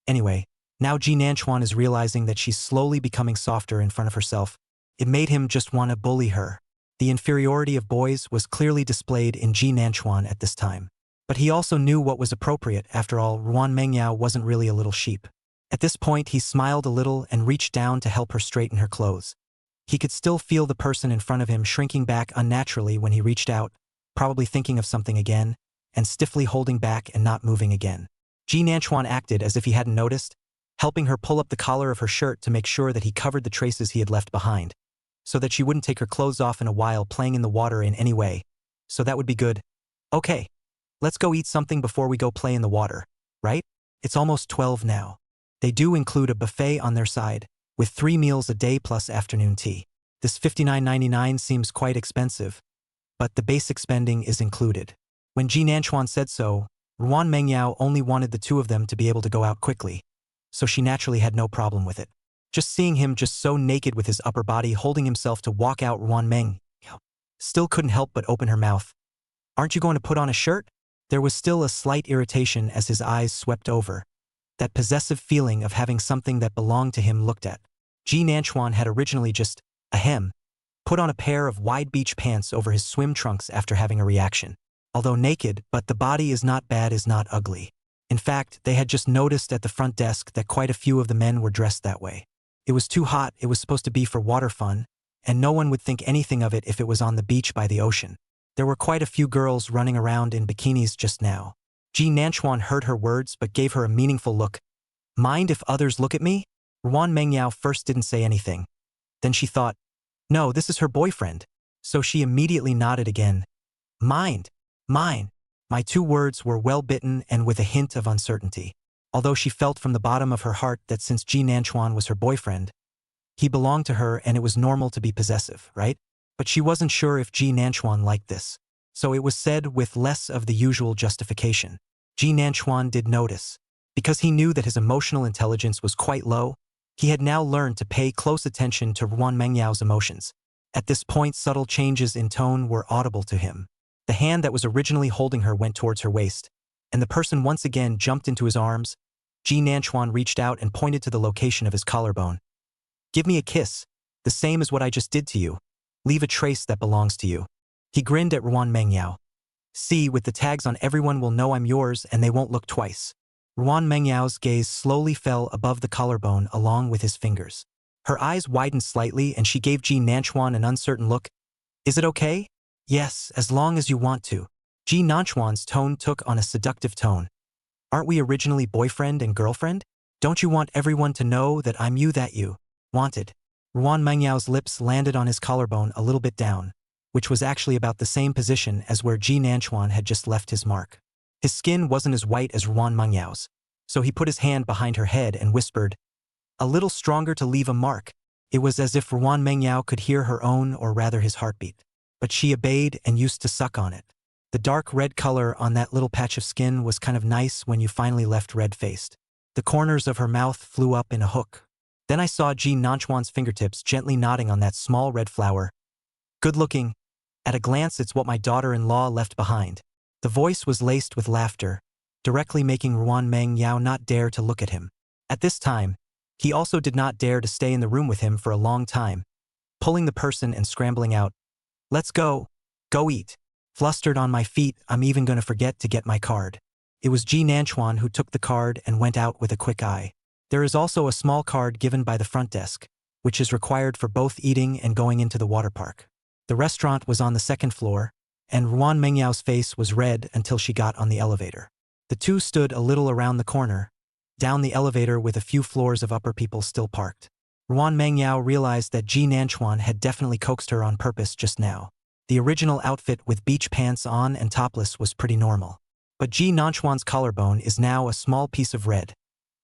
Anyway, now Ji Nanchuan is realizing that she's slowly becoming softer in front of herself. It made him just want to bully her. The inferiority of boys was clearly displayed in Ji Nanchuan at this time. But he also knew what was appropriate. After all, Ruan Mengyao wasn't really a little sheep. At this point, he smiled a little and reached down to help her straighten her clothes. He could still feel the person in front of him shrinking back unnaturally when he reached out, probably thinking of something again, and stiffly holding back and not moving again. Ji Nanchuan acted as if he hadn't noticed, helping her pull up the collar of her shirt to make sure that he covered the traces he had left behind, so that she wouldn't take her clothes off in a while playing in the water in any way. So that would be good. Okay, let's go eat something before we go play in the water, right? It's almost 12 now. They do include a buffet on their side, with 3 meals a day plus afternoon tea. This $59.99 seems quite expensive, but the basic spending is included. When Ji Nanchuan said so, Ruan Mengyao only wanted the two of them to be able to go out quickly, so she naturally had no problem with it. Just seeing him just so naked with his upper body holding himself to walk out, Ruan Mengyao still couldn't help but open her mouth. Aren't you going to put on a shirt? There was still a slight irritation as his eyes swept over. That possessive feeling of having something that belonged to him looked at. Ji Nanchuan had originally just, put on a pair of wide beach pants over his swim trunks after having a reaction. Although naked, but the body is not bad is not ugly. In fact, they had just noticed at the front desk that quite a few of the men were dressed that way. It was too hot, it was supposed to be for water fun, and no one would think anything of it if it was on the beach by the ocean. There were quite a few girls running around in bikinis just now. Ji Nanchuan heard her words but gave her a meaningful look. Mind if others look at me? Ruan Mengyao first didn't say anything. Then she thought, no, this is her boyfriend. So she immediately nodded again. Mind. Mine. My two words were well bitten and with a hint of uncertainty. Although she felt from the bottom of her heart that since Ji Nanchuan was her boyfriend, he belonged to her and it was normal to be possessive, right? But she wasn't sure if Ji Nanchuan liked this. So it was said with less of the usual justification. Ji Nanchuan did notice. Because he knew that his emotional intelligence was quite low, he had now learned to pay close attention to Ruan Mengyao's emotions. At this point, subtle changes in tone were audible to him. The hand that was originally holding her went towards her waist, and the person once again jumped into his arms. Ji Nanchuan reached out and pointed to the location of his collarbone. Give me a kiss, the same as what I just did to you. Leave a trace that belongs to you. He grinned at Ruan Mengyao. See, with the tags on everyone will know I'm yours and they won't look twice. Ruan Mengyao's gaze slowly fell above the collarbone along with his fingers. Her eyes widened slightly and she gave Ji Nanchuan an uncertain look. Is it okay? Yes, as long as you want to. Ji Nanchuan's tone took on a seductive tone. Aren't we originally boyfriend and girlfriend? Don't you want everyone to know that I'm you that you wanted? Ruan Mengyao's lips landed on his collarbone a little bit down, which was actually about the same position as where Ji Nanchuan had just left his mark. His skin wasn't as white as Ruan Mengyao's, so he put his hand behind her head and whispered, a little stronger to leave a mark. It was as if Ruan Mengyao could hear her own or rather his heartbeat. But she obeyed and used to suck on it. The dark red color on that little patch of skin was kind of nice when you finally left red-faced. The corners of her mouth flew up in a hook. Then I saw Ji Nanchuan's fingertips gently nodding on that small red flower. Good looking. At a glance, it's what my daughter-in-law left behind. The voice was laced with laughter, directly making Ruan Mengyao not dare to look at him. At this time, he also did not dare to stay in the room with him for a long time, pulling the person and scrambling out. Let's go. Go eat. Flustered on my feet, I'm even going to forget to get my card. It was Ji Nanchuan who took the card and went out with a quick eye. There is also a small card given by the front desk, which is required for both eating and going into the water park. The restaurant was on the second floor, and Ruan Mengyao's face was red until she got on the elevator. The two stood a little around the corner, down the elevator with a few floors of upper people still parked. Ruan Mengyao realized that Ji Nanchuan had definitely coaxed her on purpose just now. The original outfit with beach pants on and topless was pretty normal. But Ji Nanchuan's collarbone is now a small piece of red,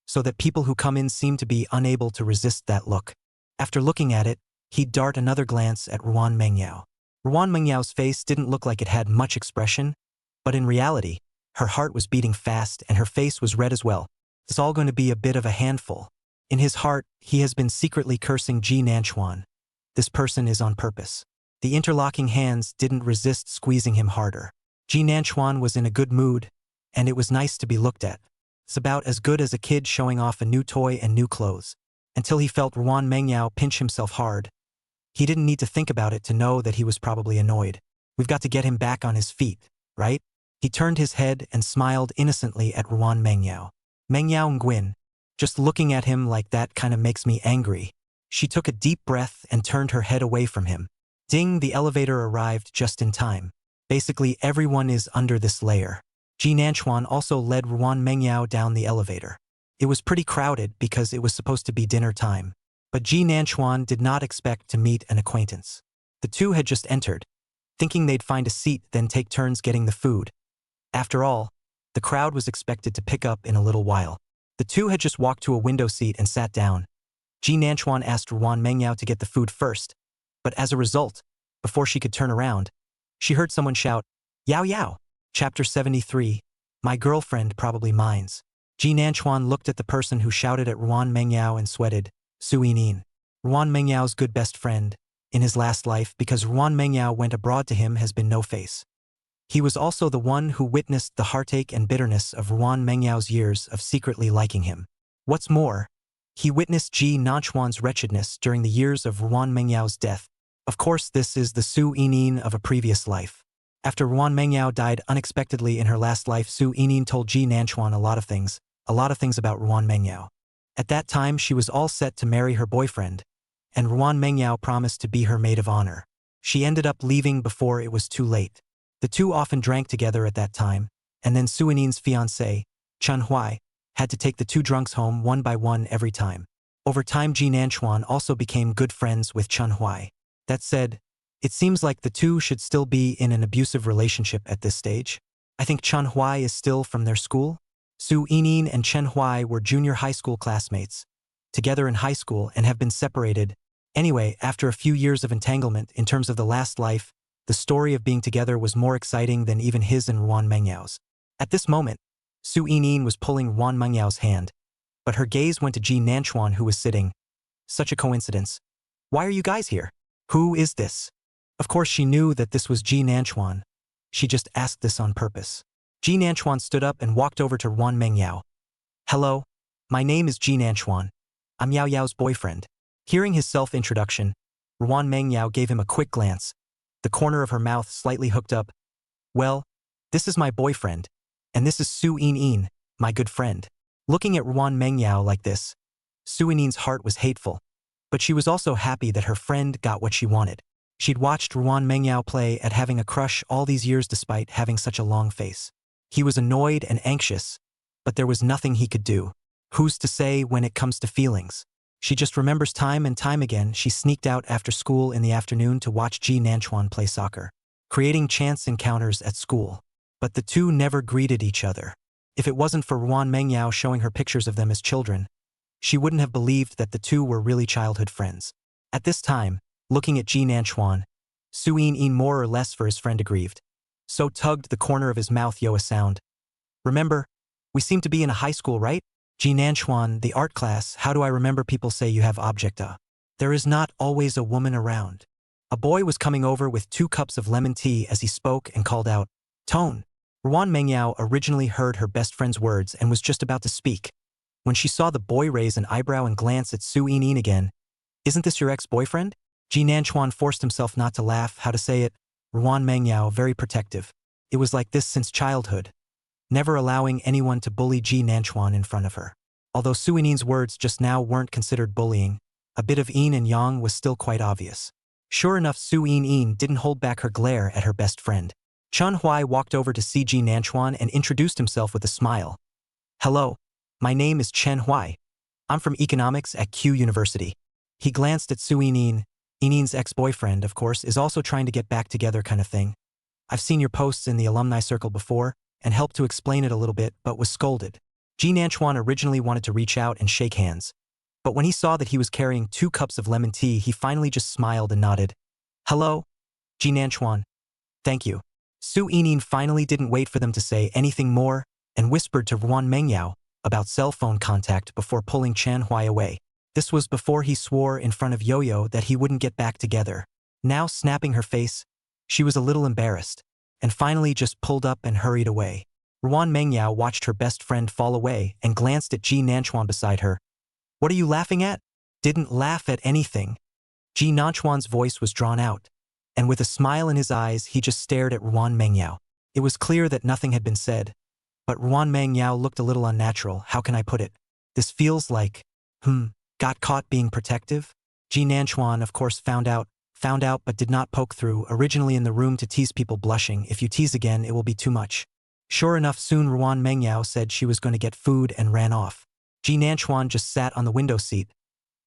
so that people who come in seem to be unable to resist that look. After looking at it, he'd dart another glance at Ruan Mengyao. Ruan Mengyao's face didn't look like it had much expression, but in reality, her heart was beating fast and her face was red as well. It's all going to be a bit of a handful. In his heart, he has been secretly cursing Ji Nanchuan. This person is on purpose. The interlocking hands didn't resist squeezing him harder. Ji Nanchuan was in a good mood, and it was nice to be looked at. It's about as good as a kid showing off a new toy and new clothes. Until he felt Ruan Mengyao pinch himself hard. He didn't need to think about it to know that he was probably annoyed. We've got to get him back on his feet, right? He turned his head and smiled innocently at Ruan Mengyao. Mengyao Nguyen, just looking at him like that kind of makes me angry. She took a deep breath and turned her head away from him. Ding, the elevator arrived just in time. Basically, everyone is under this layer. Ji Nanchuan also led Ruan Mengyao down the elevator. It was pretty crowded because it was supposed to be dinner time. But Ji Nanchuan did not expect to meet an acquaintance. The two had just entered, thinking they'd find a seat then take turns getting the food. After all, the crowd was expected to pick up in a little while. The two had just walked to a window seat and sat down. Ji Nanchuan asked Ruan Mengyao to get the food first, but as a result, before she could turn around, she heard someone shout, Yao Yao. Chapter 73, My Girlfriend Probably Minds. Ji Nanchuan looked at the person who shouted at Ruan Mengyao and sweated, Sui Nin. Ruan Mengyao's good best friend, in his last life because Ruan Mengyao went abroad to him has been no face. He was also the one who witnessed the heartache and bitterness of Ruan Mengyao's years of secretly liking him. What's more, he witnessed Ji Nanchuan's wretchedness during the years of Ruan Mengyao's death. Of course, this is the Su Yinin of a previous life. After Ruan Mengyao died unexpectedly in her last life, Su Yinin told Ji Nanchuan a lot of things about Ruan Mengyao. At that time, she was all set to marry her boyfriend, and Ruan Mengyao promised to be her maid of honor. She ended up leaving before it was too late. The two often drank together at that time, and then Su Yinin's fiancé, Chen Huai, had to take the two drunks home one by one every time. Over time, Ji Nanchuan also became good friends with Chen Huai. That said, it seems like the two should still be in an abusive relationship at this stage. I think Chen Huai is still from their school. Su Yinin and Chen Huai were junior high school classmates, together in high school and have been separated. Anyway, after a few years of entanglement in terms of the last life, the story of being together was more exciting than even his and Ruan Mengyao's. At this moment, Su Yinin was pulling Ruan Mengyao's hand, but her gaze went to Ji Nanchuan, who was sitting. Such a coincidence. Why are you guys here? Who is this? Of course, she knew that this was Ji Nanchuan. She just asked this on purpose. Ji Nanchuan stood up and walked over to Ruan Mengyao. Hello, my name is Ji Nanchuan. I'm Yao Yao's boyfriend. Hearing his self-introduction, Ruan Mengyao gave him a quick glance, the corner of her mouth slightly hooked up. Well, this is my boyfriend, and this is Su Yinin, my good friend. Looking at Ruan Mengyao like this, Su Yinin's heart was hateful, but she was also happy that her friend got what she wanted. She'd watched Ruan Mengyao play at having a crush all these years despite having such a long face. He was annoyed and anxious, but there was nothing he could do. Who's to say when it comes to feelings? She just remembers time and time again she sneaked out after school in the afternoon to watch Ji Nanchuan play soccer, creating chance encounters at school. But the two never greeted each other. If it wasn't for Ruan Mengyao showing her pictures of them as children, she wouldn't have believed that the two were really childhood friends. At this time, looking at Ji Nanchuan, Su Yinin more or less for his friend aggrieved. So tugged the corner of his mouth yo a sound. Remember, we seem to be in a high school, right? Ji Nanchuan, the art class, how do I remember people say you have objecta? There is not always a woman around. A boy was coming over with 2 cups of lemon tea as he spoke and called out, Tone. Ruan Mengyao originally heard her best friend's words and was just about to speak, when she saw the boy raise an eyebrow and glance at Su Yinin again. Isn't this your ex-boyfriend? Ji Nanchuan forced himself not to laugh. How to say it? Ruan Mengyao, very protective. It was like this since childhood, never allowing anyone to bully Ji Nanchuan in front of her. Although Su Yinin's words just now weren't considered bullying, a bit of yin and yang was still quite obvious. Sure enough, Su Yinin didn't hold back her glare at her best friend. Chen Huai walked over to see Ji Nanchuan and introduced himself with a smile. Hello, my name is Chen Huai. I'm from economics at Q University. He glanced at Su Yinin. Yinin's ex-boyfriend, of course, is also trying to get back together kind of thing. I've seen your posts in the alumni circle before and helped to explain it a little bit, but was scolded. Ji Nanchuan originally wanted to reach out and shake hands, but when he saw that he was carrying 2 cups of lemon tea, he finally just smiled and nodded. Hello, Ji Nanchuan. Thank you. Su Yinin finally didn't wait for them to say anything more and whispered to Ruan Mengyao about cell phone contact before pulling Chen Huai away. This was before he swore in front of Yo-Yo that he wouldn't get back together. Now snapping her face, she was a little embarrassed, and finally just pulled up and hurried away. Ruan Mengyao watched her best friend fall away and glanced at Ji Nanchuan beside her. What are you laughing at? Didn't laugh at anything. Ji Nanchuan's voice was drawn out, and with a smile in his eyes, he just stared at Ruan Mengyao. It was clear that nothing had been said, but Ruan Mengyao looked a little unnatural. How can I put it? This feels like, got caught being protective? Ji Nanchuan, of course, found out but did not poke through, originally in the room to tease people blushing. If you tease again, it will be too much. Sure enough, soon Ruan Mengyao said she was going to get food and ran off. Ji Nanchuan just sat on the window seat,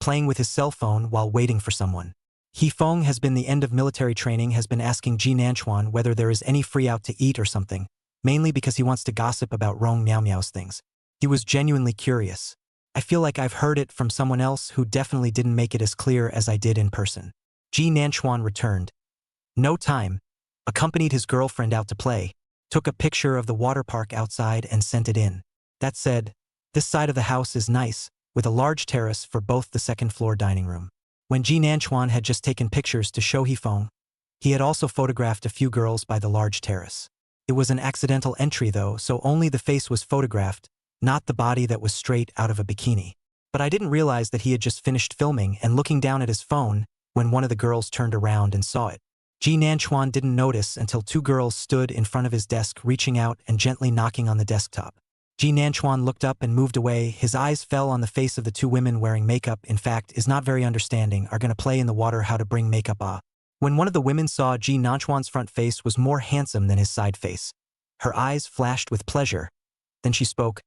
playing with his cell phone while waiting for someone. He Feng has been the end of military training, has been asking Ji Nanchuan whether there is any free out to eat or something, mainly because he wants to gossip about Rong Miao Miao's things. He was genuinely curious. I feel like I've heard it from someone else who definitely didn't make it as clear as I did in person. Ji Nanchuan returned. No time. Accompanied his girlfriend out to play, took a picture of the water park outside and sent it in. That said, this side of the house is nice, with a large terrace for both the second-floor dining room. When Ji Nanchuan had just taken pictures to show He Feng, he had also photographed a few girls by the large terrace. It was an accidental entry though, so only the face was photographed, not the body that was straight out of a bikini. But I didn't realize that he had just finished filming and looking down at his phone when one of the girls turned around and saw it. Ji Nanchuan didn't notice until two girls stood in front of his desk reaching out and gently knocking on the desktop. Ji Nanchuan looked up and moved away. His eyes fell on the face of the two women wearing makeup. In fact, is not very understanding, are gonna play in the water how to bring makeup ah. When one of the women saw Ji Nanchuan's front face was more handsome than his side face, her eyes flashed with pleasure. Then she spoke.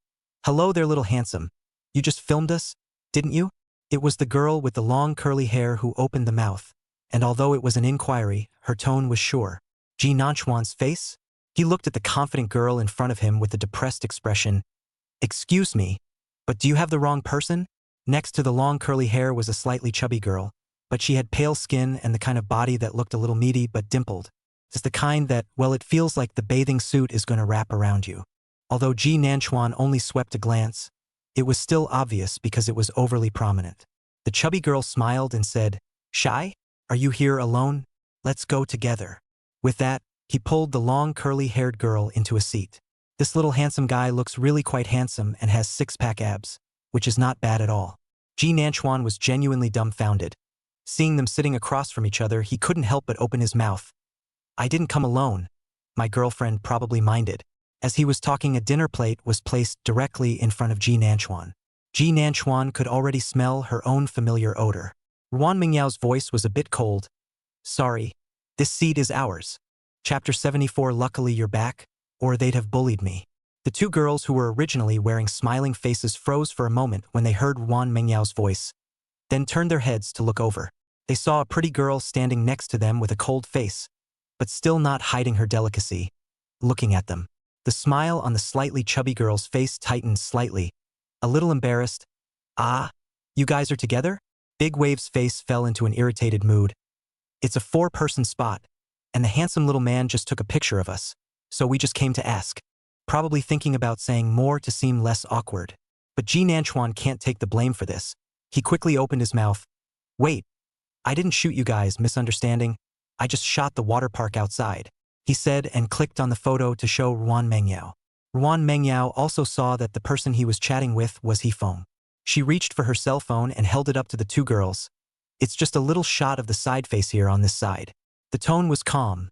Hello there, little handsome. You just filmed us, didn't you? It was the girl with the long curly hair who opened the mouth, and although it was an inquiry, her tone was sure. Ji Nanchuan's face? He looked at the confident girl in front of him with a depressed expression. Excuse me, but do you have the wrong person? Next to the long curly hair was a slightly chubby girl, but she had pale skin and the kind of body that looked a little meaty but dimpled. It's the kind that, well, it feels like the bathing suit is going to wrap around you. Although Ji Nanchuan only swept a glance, it was still obvious because it was overly prominent. The chubby girl smiled and said, Shy? Are you here alone? Let's go together. With that, he pulled the long curly-haired girl into a seat. This little handsome guy looks really quite handsome and has six-pack abs, which is not bad at all. Ji Nanchuan was genuinely dumbfounded. Seeing them sitting across from each other, he couldn't help but open his mouth. I didn't come alone. My girlfriend probably minded. As he was talking, a dinner plate was placed directly in front of Ji Nanchuan. Ji Nanchuan could already smell her own familiar odor. Ruan Mingyao's voice was a bit cold. Sorry, this seat is ours. Chapter 74. Luckily you're back, or they'd have bullied me. The two girls who were originally wearing smiling faces froze for a moment when they heard Ruan Mingyao's voice, then turned their heads to look over. They saw a pretty girl standing next to them with a cold face, but still not hiding her delicacy, looking at them. The smile on the slightly chubby girl's face tightened slightly, a little embarrassed. Ah, you guys are together? Big Wave's face fell into an irritated mood. It's a 4-person spot, and the handsome little man just took a picture of us, so we just came to ask. Probably thinking about saying more to seem less awkward. But Ji Nanchuan can't take the blame for this. He quickly opened his mouth. Wait, I didn't shoot you guys, misunderstanding. I just shot the water park outside, he said and clicked on the photo to show Ruan Mengyao. Ruan Mengyao also saw that the person he was chatting with was Hefeng. She reached for her cell phone and held it up to the two girls. It's just a little shot of the side face here on this side. The tone was calm,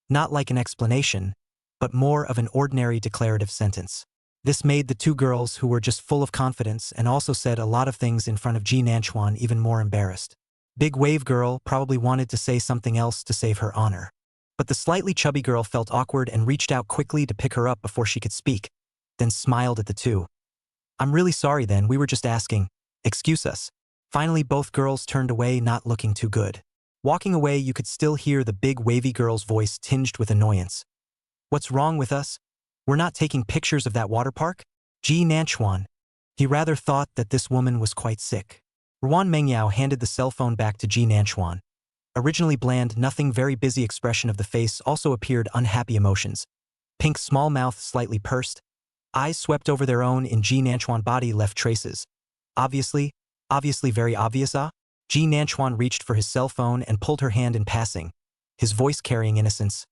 not like an explanation, but more of an ordinary declarative sentence. This made the two girls, who were just full of confidence and also said a lot of things in front of Ji Nanchuan, even more embarrassed. Big Wave girl probably wanted to say something else to save her honor. But the slightly chubby girl felt awkward and reached out quickly to pick her up before she could speak, then smiled at the two. I'm really sorry then, we were just asking. Excuse us. Finally both girls turned away, not looking too good. Walking away, you could still hear the big wavy girl's voice tinged with annoyance. What's wrong with us? We're not taking pictures of that water park? Ji Nanchuan. He rather thought that this woman was quite sick. Ruan Mengyao handed the cell phone back to Ji Nanchuan. Originally bland, nothing very busy expression of the face also appeared unhappy emotions. Pink small mouth slightly pursed. Eyes swept over their own in Ji Nanchuan body left traces. Obviously very obvious ah? Ji Nanchuan reached for his cell phone and pulled her hand in passing, his voice carrying innocence.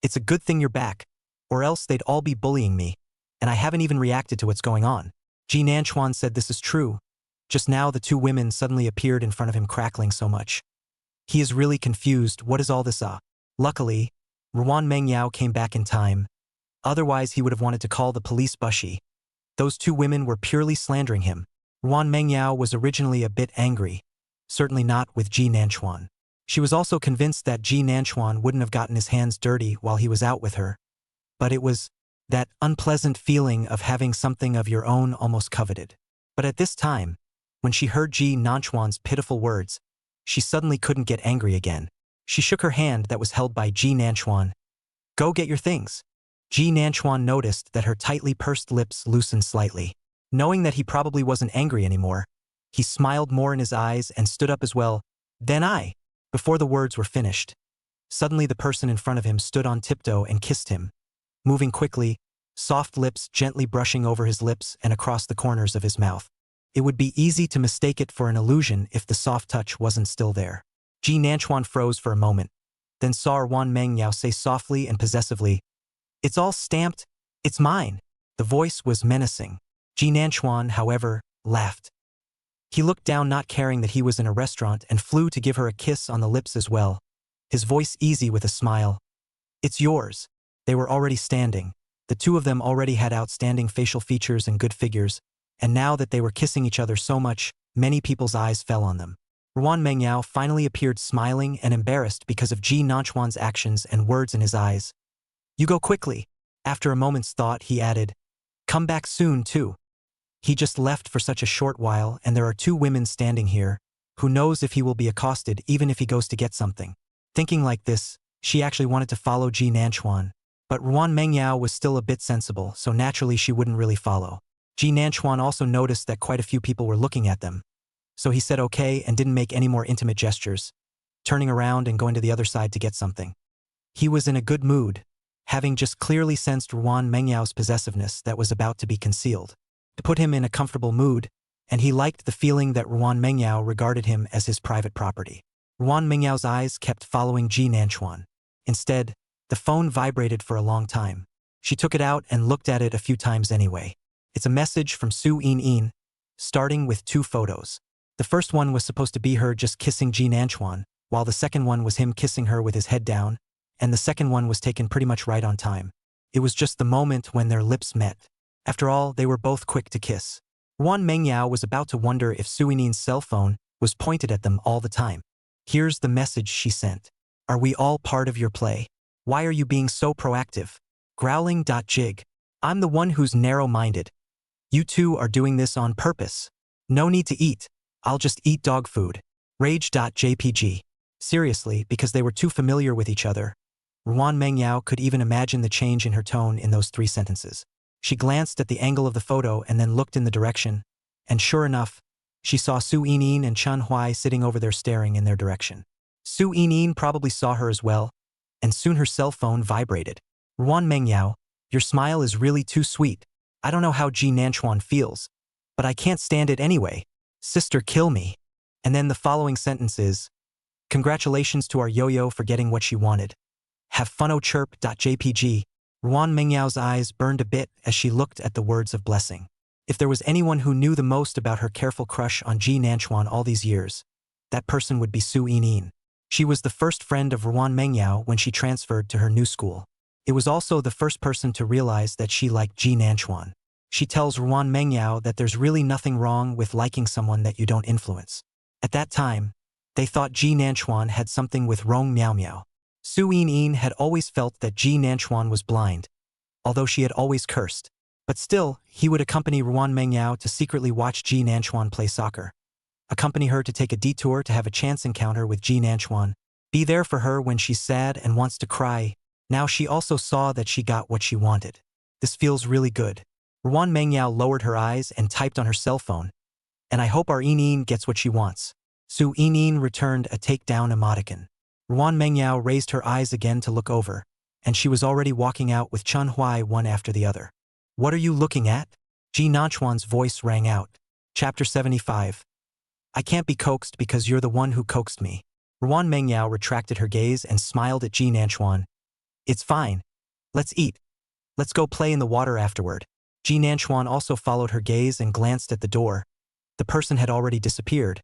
It's a good thing you're back, or else they'd all be bullying me, and I haven't even reacted to what's going on. Ji Nanchuan said this is true. Just now the two women suddenly appeared in front of him crackling so much. He is really confused. What is all this ah? Luckily, Ruan Mengyao came back in time. Otherwise he would have wanted to call the police bushy. Those two women were purely slandering him. Ruan Mengyao was originally a bit angry. Certainly not with Ji Nanchuan. She was also convinced that Ji Nanchuan wouldn't have gotten his hands dirty while he was out with her. But it was that unpleasant feeling of having something of your own almost coveted. But at this time, when she heard Ji Nanchuan's pitiful words, she suddenly couldn't get angry again. She shook her hand that was held by Ji Nanchuan. Go get your things. Ji Nanchuan noticed that her tightly pursed lips loosened slightly. Knowing that he probably wasn't angry anymore, he smiled more in his eyes and stood up as well. Then I. Before the words were finished, suddenly the person in front of him stood on tiptoe and kissed him. Moving quickly, soft lips gently brushing over his lips and across the corners of his mouth. It would be easy to mistake it for an illusion if the soft touch wasn't still there. Ji Nanchuan froze for a moment, then saw Ruan Mengyao say softly and possessively, It's all stamped. It's mine. The voice was menacing. Ji Nanchuan, however, laughed. He looked down, not caring that he was in a restaurant, and flew to give her a kiss on the lips as well, his voice easy with a smile. It's yours. They were already standing. The two of them already had outstanding facial features and good figures, and now that they were kissing each other so much, many people's eyes fell on them. Ruan Mengyao finally appeared smiling and embarrassed because of Ji Nanchuan's actions and words in his eyes. You go quickly. After a moment's thought, he added, come back soon, too. He just left for such a short while, and there are two women standing here. Who knows if he will be accosted even if he goes to get something. Thinking like this, she actually wanted to follow Ji Nanchuan. But Ruan Mengyao was still a bit sensible, so naturally she wouldn't really follow. Ji Nanchuan also noticed that quite a few people were looking at them. So he said okay and didn't make any more intimate gestures, turning around and going to the other side to get something. He was in a good mood, having just clearly sensed Ruan Mengyao's possessiveness that was about to be concealed. To put him in a comfortable mood, and he liked the feeling that Ruan Mengyao regarded him as his private property. Ruan Mengyao's eyes kept following Ji Nanchuan. Instead, the phone vibrated for a long time. She took it out and looked at it a few times anyway. It's a message from Su In, starting with 2 photos. The first one was supposed to be her just kissing Ji Nanchuan, while the second one was him kissing her with his head down, and the second one was taken pretty much right on time. It was just the moment when their lips met. After all, they were both quick to kiss. Ruan Mengyao was about to wonder if Su In's cell phone was pointed at them all the time. Here's the message she sent. Are we all part of your play? Why are you being so proactive? Growling.jig. I'm the one who's narrow-minded. You two are doing this on purpose. No need to eat. I'll just eat dog food. Rage.jpg. Seriously, because they were too familiar with each other. Ruan Mengyao could even imagine the change in her tone in those 3 sentences. She glanced at the angle of the photo and then looked in the direction, and sure enough, she saw Su In and Chen Hui sitting over there staring in their direction. Su In probably saw her as well, and soon her cell phone vibrated. Ruan Mengyao, your smile is really too sweet. I don't know how Ji Nanchuan feels, but I can't stand it anyway. Sister, kill me. And then the following sentence is, congratulations to our yo-yo for getting what she wanted. Have funochirp.jpg. Ruan Mengyao's eyes burned a bit as she looked at the words of blessing. If there was anyone who knew the most about her careful crush on Ji Nanchuan all these years, that person would be Su In. She was the first friend of Ruan Mengyao when she transferred to her new school. It was also the first person to realize that she liked Ji Nanchuan. She tells Ruan Mengyao that there's really nothing wrong with liking someone that you don't influence. At that time, they thought Ji Nanchuan had something with Rong Miao Miao. Su In had always felt that Ji Nanchuan was blind, although she had always cursed. But still, he would accompany Ruan Mengyao to secretly watch Ji Nanchuan play soccer, accompany her to take a detour to have a chance encounter with Ji Nanchuan, be there for her when she's sad and wants to cry. Now she also saw that she got what she wanted. This feels really good. Ruan Mengyao lowered her eyes and typed on her cell phone, and I hope our In gets what she wants. Su In returned a takedown emoticon. Ruan Mengyao raised her eyes again to look over, and she was already walking out with Chen Hui one after the other. What are you looking at? Ji Nanchuan's voice rang out. Chapter 75. I can't be coaxed because you're the one who coaxed me. Ruan Mengyao retracted her gaze and smiled at Ji Nanchuan. It's fine. Let's eat. Let's go play in the water afterward. Ji Nanchuan also followed her gaze and glanced at the door. The person had already disappeared,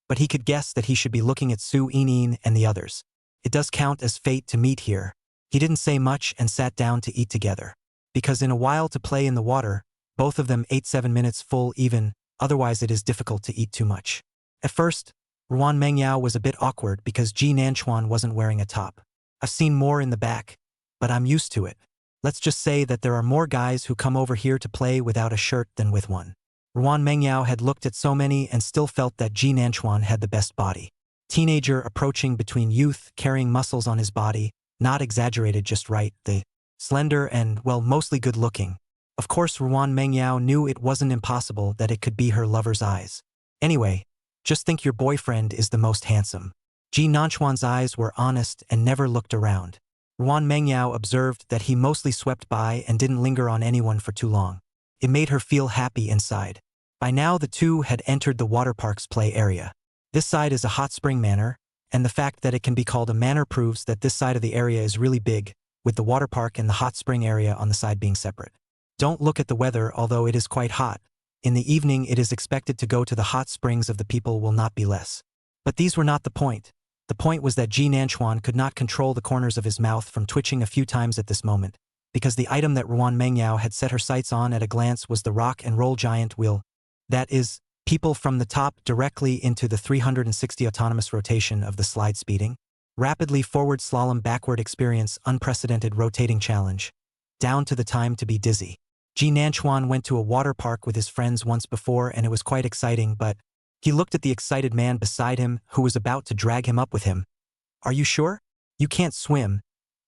but he could guess that he should be looking at Su In and the others. It does count as fate to meet here. He didn't say much and sat down to eat together. Because in a while to play in the water, both of them ate 7 minutes full even, otherwise it is difficult to eat too much. At first, Ruan Mengyao was a bit awkward because Ji Nanchuan wasn't wearing a top. I've seen more in the back, but I'm used to it. Let's just say that there are more guys who come over here to play without a shirt than with one. Ruan Mengyao had looked at so many and still felt that Ji Nanchuan had the best body. Teenager approaching between youth, carrying muscles on his body, not exaggerated just right, the slender and, well, mostly good-looking. Of course, Ruan Mengyao knew it wasn't impossible that it could be her lover's eyes. Anyway, just think your boyfriend is the most handsome. Ji Nanchuan's eyes were honest and never looked around. Ruan Mengyao observed that he mostly swept by and didn't linger on anyone for too long. It made her feel happy inside. By now the two had entered the water park's play area. This side is a hot spring manor, and the fact that it can be called a manor proves that this side of the area is really big, with the water park and the hot spring area on the side being separate. Don't look at the weather, although it is quite hot. In the evening, it is expected to go to the hot springs of the people will not be less. But these were not the point. The point was that Ji Nanchuan could not control the corners of his mouth from twitching a few times at this moment, because the item that Ruan Mengyao had set her sights on at a glance was the rock and roll giant wheel. That is, people from the top directly into the 360 autonomous rotation of the slide speeding, rapidly forward slalom backward experience unprecedented rotating challenge, down to the time to be dizzy. Ji Nanchuan went to a water park with his friends once before and it was quite exciting, but he looked at the excited man beside him who was about to drag him up with him. Are you sure? You can't swim.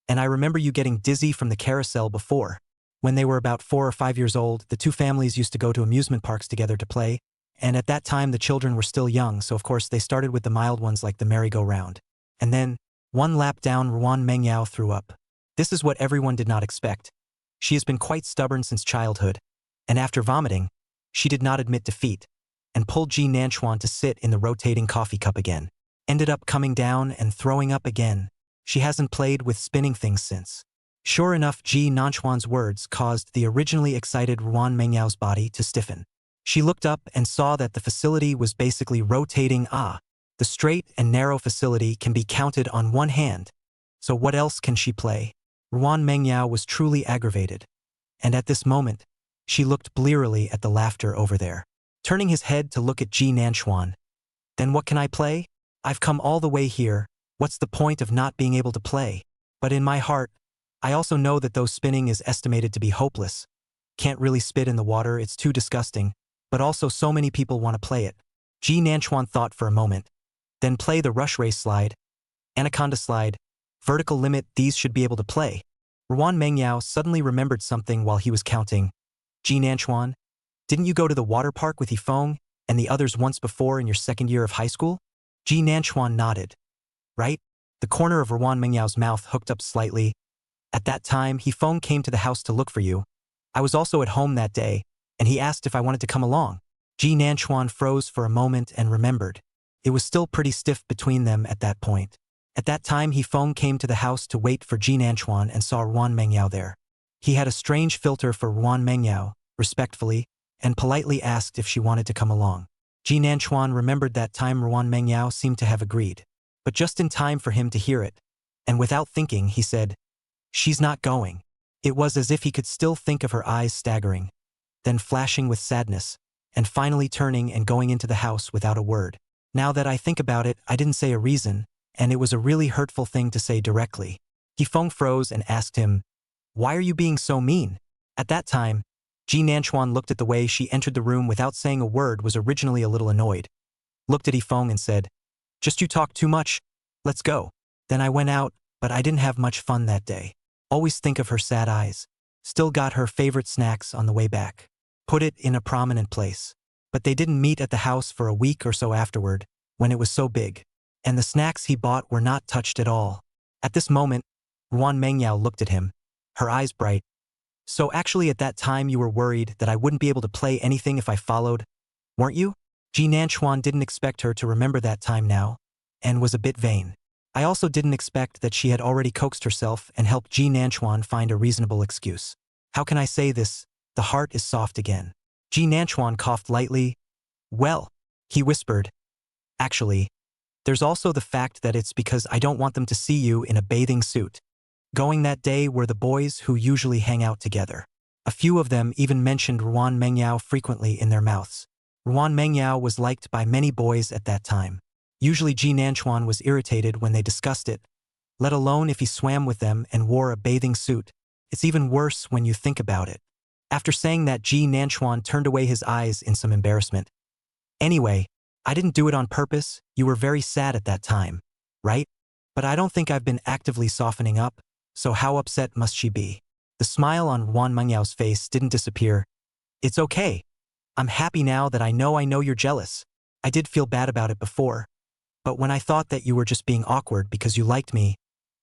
And I remember you getting dizzy from the carousel before. When they were about 4 or 5 years old, the two families used to go to amusement parks together to play, and at that time the children were still young, so of course they started with the mild ones like the merry-go-round. And then, one lap down, Ruan Mengyao threw up. This is what everyone did not expect. She has been quite stubborn since childhood, and after vomiting, she did not admit defeat, and pulled Ji Nanchuan to sit in the rotating coffee cup again. Ended up coming down and throwing up again. She hasn't played with spinning things since. Sure enough, Ji Nanchuan's words caused the originally excited Ruan Mengyao's body to stiffen. She looked up and saw that the facility was basically rotating. The straight and narrow facility can be counted on one hand. So what else can she play? Ruan Mengyao was truly aggravated. And at this moment, she looked blearily at the laughter over there, turning his head to look at Ji Nanchuan. Then what can I play? I've come all the way here. What's the point of not being able to play? But in my heart, I also know that though spinning is estimated to be hopeless, can't really spit in the water, it's too disgusting, but also so many people want to play it. Ji Nanchuan thought for a moment. Then play the rush race slide, anaconda slide, vertical limit, these should be able to play. Ruan Mengyao suddenly remembered something while he was counting. Ji Nanchuan, didn't you go to the water park with Yifeng and the others once before in your second year of high school? Ji Nanchuan nodded. Right? The corner of Ruan Mengyao's mouth hooked up slightly. At that time, Yifeng came to the house to look for you. I was also at home that day, and he asked if I wanted to come along. Ji Nanchuan froze for a moment and remembered. It was still pretty stiff between them at that point. At that time, Yifeng came to the house to wait for Ji Nanchuan and saw Ruan Mengyao there. He had a strange filter for Ruan Mengyao, respectfully, and politely asked if she wanted to come along. Ji Nanchuan remembered that time Ruan Mengyao seemed to have agreed, but just in time for him to hear it. And without thinking, he said, "She's not going." It was as if he could still think of her eyes staggering, then flashing with sadness, and finally turning and going into the house without a word. Now that I think about it, I didn't say a reason, and it was a really hurtful thing to say directly. Yifeng froze and asked him, "Why are you being so mean?" At that time, Ji Nanchuan looked at the way she entered the room without saying a word, was originally a little annoyed. Looked at Yifeng and said, "Just you talk too much. Let's go." Then I went out, but I didn't have much fun that day. Always think of her sad eyes. Still got her favorite snacks on the way back. Put it in a prominent place. But they didn't meet at the house for a week or so afterward, when it was so big. And the snacks he bought were not touched at all. At this moment, Ruan Mengyao looked at him, her eyes bright. "So actually at that time you were worried that I wouldn't be able to play anything if I followed, weren't you?" Ji Nanchuan didn't expect her to remember that time now, and was a bit vain. I also didn't expect that she had already coaxed herself and helped Ji Nanchuan find a reasonable excuse. How can I say this? The heart is soft again. Ji Nanchuan coughed lightly. "Well," he whispered. "Actually, there's also the fact that it's because I don't want them to see you in a bathing suit." Going that day were the boys who usually hang out together. A few of them even mentioned Ruan Mengyao frequently in their mouths. Ruan Mengyao was liked by many boys at that time. Usually Ji Nanchuan was irritated when they discussed it, let alone if he swam with them and wore a bathing suit. It's even worse when you think about it. After saying that, Ji Nanchuan turned away his eyes in some embarrassment. "Anyway, I didn't do it on purpose. You were very sad at that time, right? But I don't think I've been actively softening up, so how upset must she be?" The smile on Ruan Mengyao's face didn't disappear. "It's okay. I'm happy now that I know you're jealous. I did feel bad about it before. But when I thought that you were just being awkward because you liked me,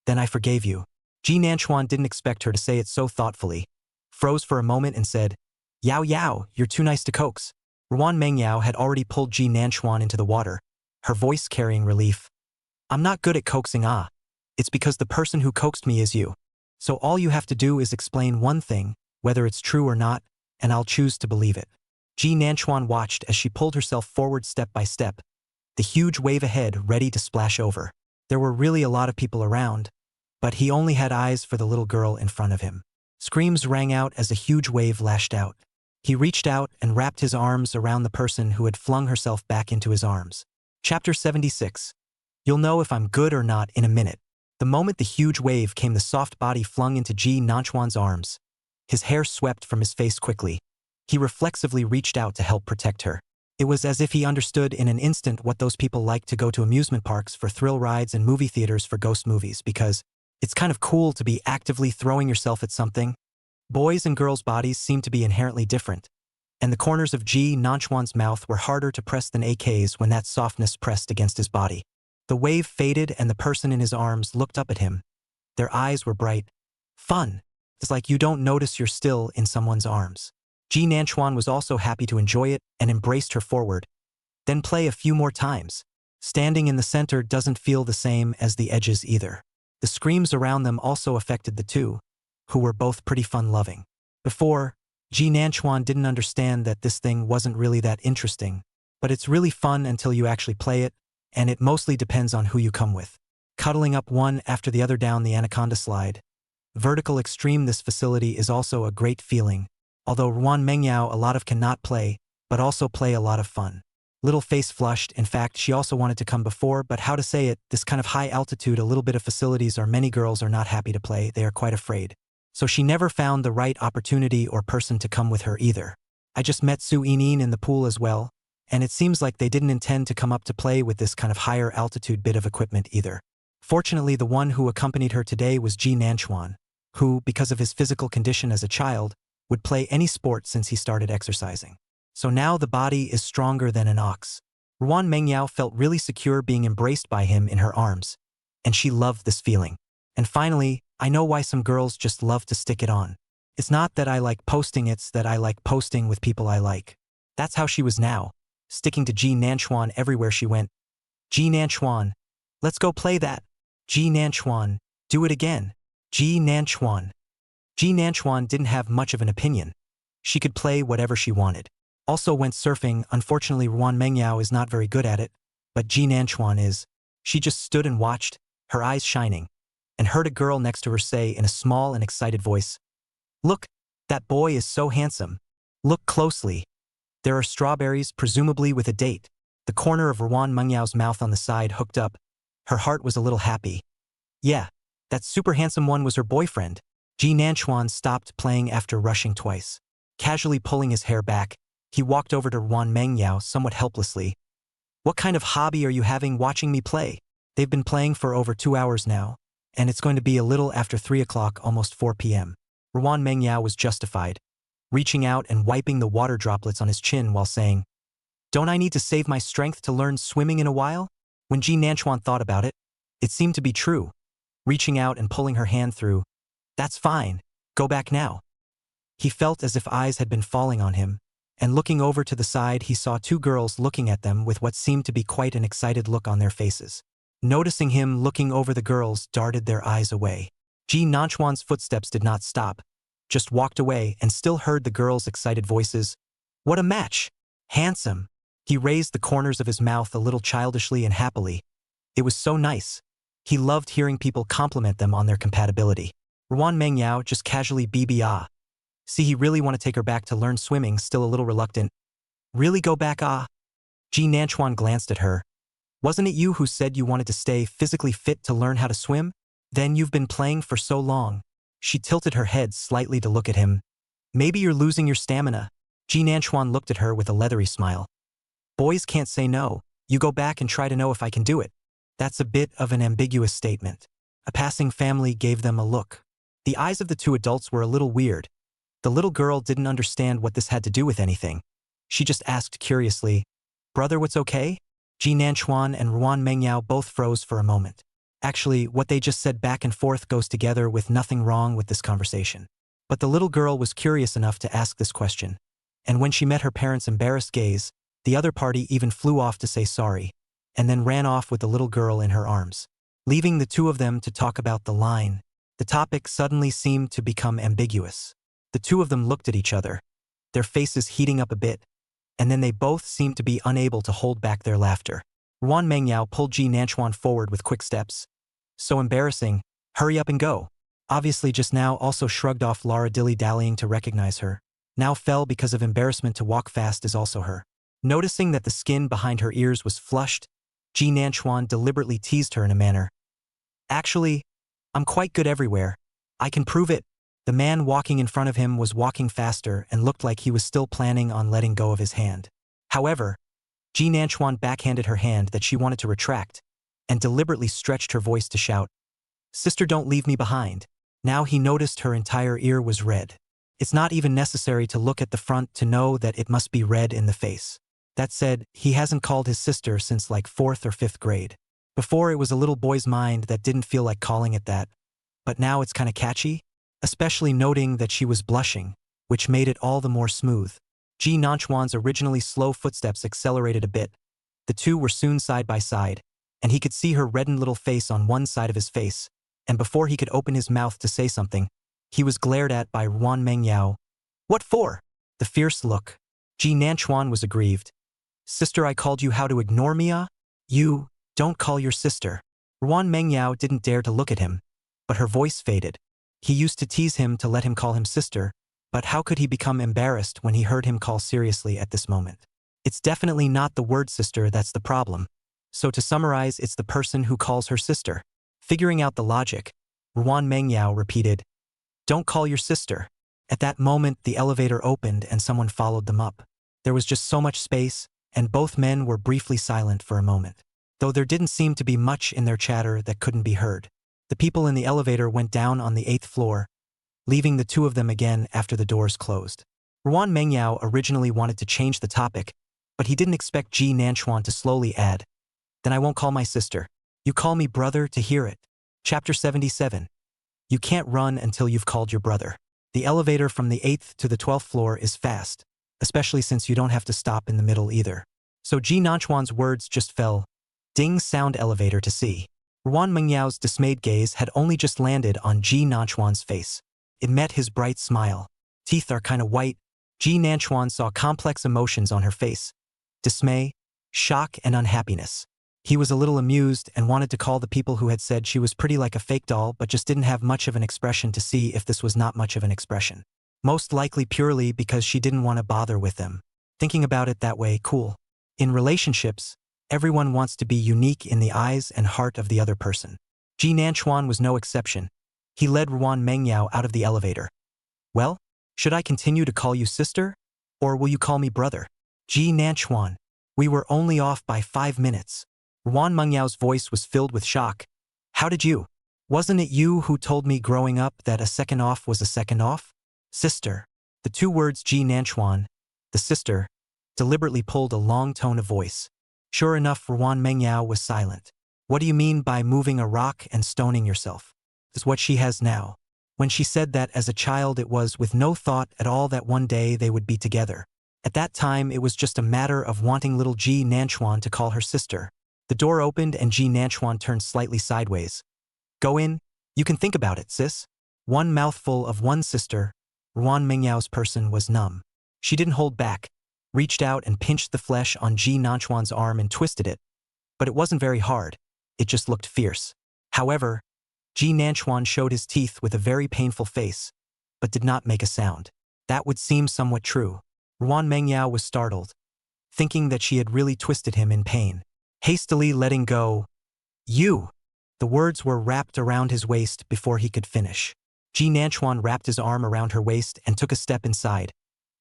then I forgave you." Ji Nanchuan didn't expect her to say it so thoughtfully, froze for a moment and said, "Yao Yao, you're too nice to coax." Ruan Mengyao had already pulled Ji Nanchuan into the water, her voice carrying relief. "I'm not good at coaxing. It's because the person who coaxed me is you." So all you have to do is explain one thing, whether it's true or not, and I'll choose to believe it. Ji Nanchuan watched as she pulled herself forward step by step, the huge wave ahead ready to splash over. There were really a lot of people around, but he only had eyes for the little girl in front of him. Screams rang out as a huge wave lashed out. He reached out and wrapped his arms around the person who had flung herself back into his arms. Chapter 76. You'll know if I'm good or not in a minute. The moment the huge wave came, the soft body flung into Ji Nanchuan's arms. His hair swept from his face quickly. He reflexively reached out to help protect her. It was as if he understood in an instant what those people like to go to amusement parks for thrill rides and movie theaters for ghost movies, because it's kind of cool to be actively throwing yourself at something. Boys' and girls' bodies seem to be inherently different, and the corners of Ji Nanchuan's mouth were harder to press than AK's when that softness pressed against his body. The wave faded and the person in his arms looked up at him. Their eyes were bright. Fun. It's like you don't notice you're still in someone's arms. Ji Nanchuan was also happy to enjoy it and embraced her forward. Then play a few more times. Standing in the center doesn't feel the same as the edges either. The screams around them also affected the two, who were both pretty fun-loving. Before, Ji Nanchuan didn't understand that this thing wasn't really that interesting, but it's really fun until you actually play it, and it mostly depends on who you come with. Cuddling up one after the other down the anaconda slide. Vertical extreme. This facility is also a great feeling, although Ruan Mengyao a lot of cannot play, but also play a lot of fun. Little face flushed. In fact, she also wanted to come before, but how to say it, this kind of high altitude, a little bit of facilities are many girls are not happy to play, they are quite afraid. So she never found the right opportunity or person to come with her either. I just met Su Yinin in the pool as well, and it seems like they didn't intend to come up to play with this kind of higher altitude bit of equipment either. Fortunately, the one who accompanied her today was Ji Nanchuan, who, because of his physical condition as a child, would play any sport since he started exercising. So now the body is stronger than an ox. Ruan Mengyao felt really secure being embraced by him in her arms, and she loved this feeling. And finally, I know why some girls just love to stick it on. It's not that I like posting, it's that I like posting with people I like. That's how she was now, sticking to Ji Nanchuan everywhere she went. Ji Nanchuan, let's go play that. Ji Nanchuan, do it again. Ji Nanchuan. Ji Nanchuan didn't have much of an opinion. She could play whatever she wanted. Also went surfing. Unfortunately, Ruan Mengyao is not very good at it, but Ji Nanchuan is. She just stood and watched, her eyes shining, and heard a girl next to her say in a small and excited voice, "Look, that boy is so handsome. Look closely. There are strawberries, presumably with a date." The corner of Ruan Mengyao's mouth on the side hooked up. Her heart was a little happy. Yeah, that super handsome one was her boyfriend. Ji Nanchuan stopped playing after rushing twice. Casually pulling his hair back, he walked over to Ruan Mengyao somewhat helplessly. "What kind of hobby are you having watching me play? They've been playing for over 2 hours now, and it's going to be a little after 3 o'clock, almost 4 p.m. Ruan Mengyao was justified, reaching out and wiping the water droplets on his chin while saying, "Don't I need to save my strength to learn swimming in a while?" When Ji Nanchuan thought about it, it seemed to be true. Reaching out and pulling her hand through, "That's fine, go back now." He felt as if eyes had been falling on him, and looking over to the side he saw 2 girls looking at them with what seemed to be quite an excited look on their faces. Noticing him looking over, the girls darted their eyes away. Ji Nanchuan's footsteps did not stop, just walked away and still heard the girls' excited voices. "What a match! Handsome!" He raised the corners of his mouth a little childishly and happily. It was so nice. He loved hearing people compliment them on their compatibility. Ruan Mengyao just casually BBA. See, he really want to take her back to learn swimming, still a little reluctant. "Really go back, ah?" Ji Nanchuan glanced at her. "Wasn't it you who said you wanted to stay physically fit to learn how to swim? Then you've been playing for so long." She tilted her head slightly to look at him. "Maybe you're losing your stamina." Ji Nanchuan looked at her with a leathery smile. "Boys can't say no. You go back and try to know if I can do it." That's a bit of an ambiguous statement. A passing family gave them a look. The eyes of the 2 adults were a little weird. The little girl didn't understand what this had to do with anything. She just asked curiously, "Brother, what's okay?" Ji Nanchuan and Ruan Mengyao both froze for a moment. Actually, what they just said back and forth goes together with nothing wrong with this conversation. But the little girl was curious enough to ask this question. And when she met her parents' embarrassed gaze, the other party even flew off to say sorry, and then ran off with the little girl in her arms, leaving the 2 of them to talk about the line. The topic suddenly seemed to become ambiguous. The two of them looked at each other, their faces heating up a bit, and then they both seemed to be unable to hold back their laughter. Ruan Mengyao pulled Ji Nanchuan forward with quick steps. So embarrassing, hurry up and go. Obviously just now also shrugged off Lara dilly-dallying to recognize her. Now fell because of embarrassment to walk fast is also her. Noticing that the skin behind her ears was flushed, Ji Nanchuan deliberately teased her in a manner. Actually, I'm quite good everywhere. I can prove it. The man walking in front of him was walking faster and looked like he was still planning on letting go of his hand. However, Ji Nanchuan backhanded her hand that she wanted to retract and deliberately stretched her voice to shout, "Sister, don't leave me behind." Now he noticed her entire ear was red. It's not even necessary to look at the front to know that it must be red in the face. That said, he hasn't called his sister since like 4th or 5th grade. Before it was a little boy's mind that didn't feel like calling it that, but now it's kinda catchy, especially noting that she was blushing, which made it all the more smooth. Ji Nanchuan's originally slow footsteps accelerated a bit. The two were soon side by side, and he could see her reddened little face on one side of his face, and before he could open his mouth to say something, he was glared at by Ruan Mengyao. "What for?" The fierce look. Ji Nanchuan was aggrieved. "Sister, I called you how to ignore me, ah? You, don't call your sister." Ruan Mengyao didn't dare to look at him, but her voice faded. He used to tease him to let him call him sister, but how could he become embarrassed when he heard him call seriously at this moment? It's definitely not the word sister that's the problem. So to summarize, it's the person who calls her sister. Figuring out the logic, Ruan Mengyao repeated, "Don't call your sister." At that moment, the elevator opened and someone followed them up. There was just so much space, and both men were briefly silent for a moment. Though there didn't seem to be much in their chatter that couldn't be heard. The people in the elevator went down on the 8th floor, leaving the two of them again after the doors closed. Ruan Mengyao originally wanted to change the topic, but he didn't expect Ji Nanchuan to slowly add, "Then I won't call my sister. You call me brother to hear it." Chapter 77. You can't run until you've called your brother. The elevator from the 8th to the 12th floor is fast, especially since you don't have to stop in the middle either. So Ji Nanchuan's words just fell, "Ding, sound elevator to see." Ruan Mengyao's dismayed gaze had only just landed on Ji Nanchuan's face. It met his bright smile. Teeth are kinda white. Ji Nanchuan saw complex emotions on her face. Dismay, shock, and unhappiness. He was a little amused and wanted to call the people who had said she was pretty like a fake doll but just didn't have much of an expression to see if this was not much of an expression. Most likely purely because she didn't want to bother with them. Thinking about it that way, cool. In relationships, everyone wants to be unique in the eyes and heart of the other person. Ji Nanchuan was no exception. He led Ruan Mengyao out of the elevator. "Well, should I continue to call you sister? Or will you call me brother?" "Ji Nanchuan, we were only off by 5 minutes." Ruan Mengyao's voice was filled with shock. "How did you? Wasn't it you who told me growing up that a second off was a second off?" "Sister." The two words Ji Nanchuan, the sister, deliberately pulled a long tone of voice. Sure enough, Ruan Mengyao was silent. "What do you mean by moving a rock and stoning yourself?" Is what she has now. When she said that as a child, it was with no thought at all that one day they would be together. At that time, it was just a matter of wanting little Ji Nanchuan to call her sister. The door opened and Ji Nanchuan turned slightly sideways. "Go in. You can think about it, sis." One mouthful of one sister, Ruan Mengyao's person was numb. She didn't hold back, reached out and pinched the flesh on Ji Nanchuan's arm and twisted it. But it wasn't very hard. It just looked fierce. However, Ji Nanchuan showed his teeth with a very painful face, but did not make a sound. That would seem somewhat true. Ruan Mengyao was startled, thinking that she had really twisted him in pain. Hastily letting go, "You!" The words were wrapped around his waist before he could finish. Ji Nanchuan wrapped his arm around her waist and took a step inside,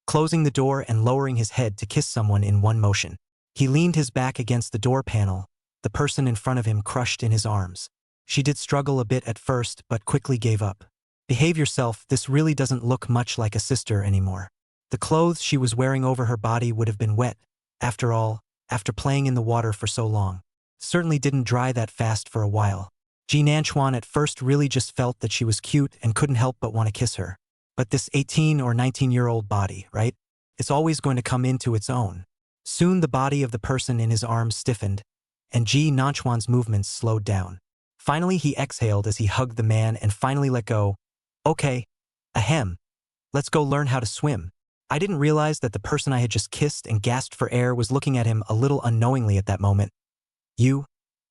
closing the door and lowering his head to kiss someone in one motion. He leaned his back against the door panel, the person in front of him crushed in his arms. She did struggle a bit at first but quickly gave up. "Behave yourself, this really doesn't look much like a sister anymore." The clothes she was wearing over her body would have been wet, after all, after playing in the water for so long. Certainly didn't dry that fast for a while. Ji Nanchuan at first really just felt that she was cute and couldn't help but want to kiss her. But this 18 or 19-year-old body, right? It's always going to come into its own. Soon the body of the person in his arms stiffened, and Ji Nanchuan's movements slowed down. Finally, he exhaled as he hugged the man and finally let go. Okay. Ahem. Let's go learn how to swim. I didn't realize that the person I had just kissed and gasped for air was looking at him a little unknowingly at that moment. You?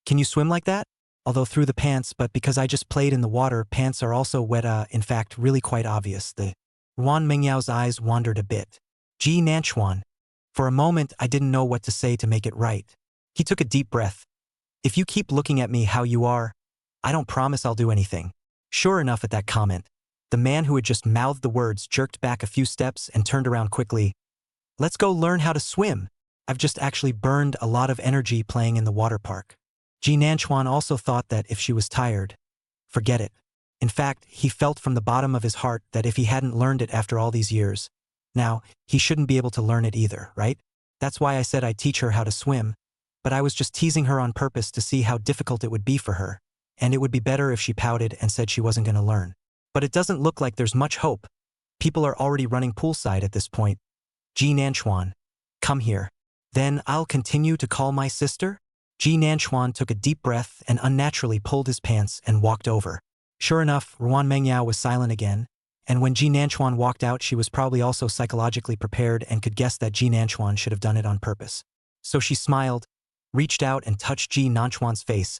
Can you swim like that? Although through the pants, but because I just played in the water, pants are also wet, in fact, really quite obvious. The Ruan Mengyao's eyes wandered a bit. Ji Nanchuan. For a moment, I didn't know what to say to make it right. He took a deep breath. If you keep looking at me how you are, I don't promise I'll do anything. Sure enough, at that comment, the man who had just mouthed the words jerked back a few steps and turned around quickly. Let's go learn how to swim. I've just actually burned a lot of energy playing in the water park. Ji Nanchuan also thought that if she was tired, forget it. In fact, he felt from the bottom of his heart that if he hadn't learned it after all these years, now, he shouldn't be able to learn it either, right? That's why I said I'd teach her how to swim, but I was just teasing her on purpose to see how difficult it would be for her, and it would be better if she pouted and said she wasn't going to learn. But it doesn't look like there's much hope. People are already running poolside at this point. Ji Nanchuan, come here. Then I'll continue to call my sister? Ji Nanchuan took a deep breath and unnaturally pulled his pants and walked over. Sure enough, Ruan Mengyao was silent again, and when Ji Nanchuan walked out, she was probably also psychologically prepared and could guess that Ji Nanchuan should have done it on purpose. So she smiled, reached out and touched Ji Nanchuan's face,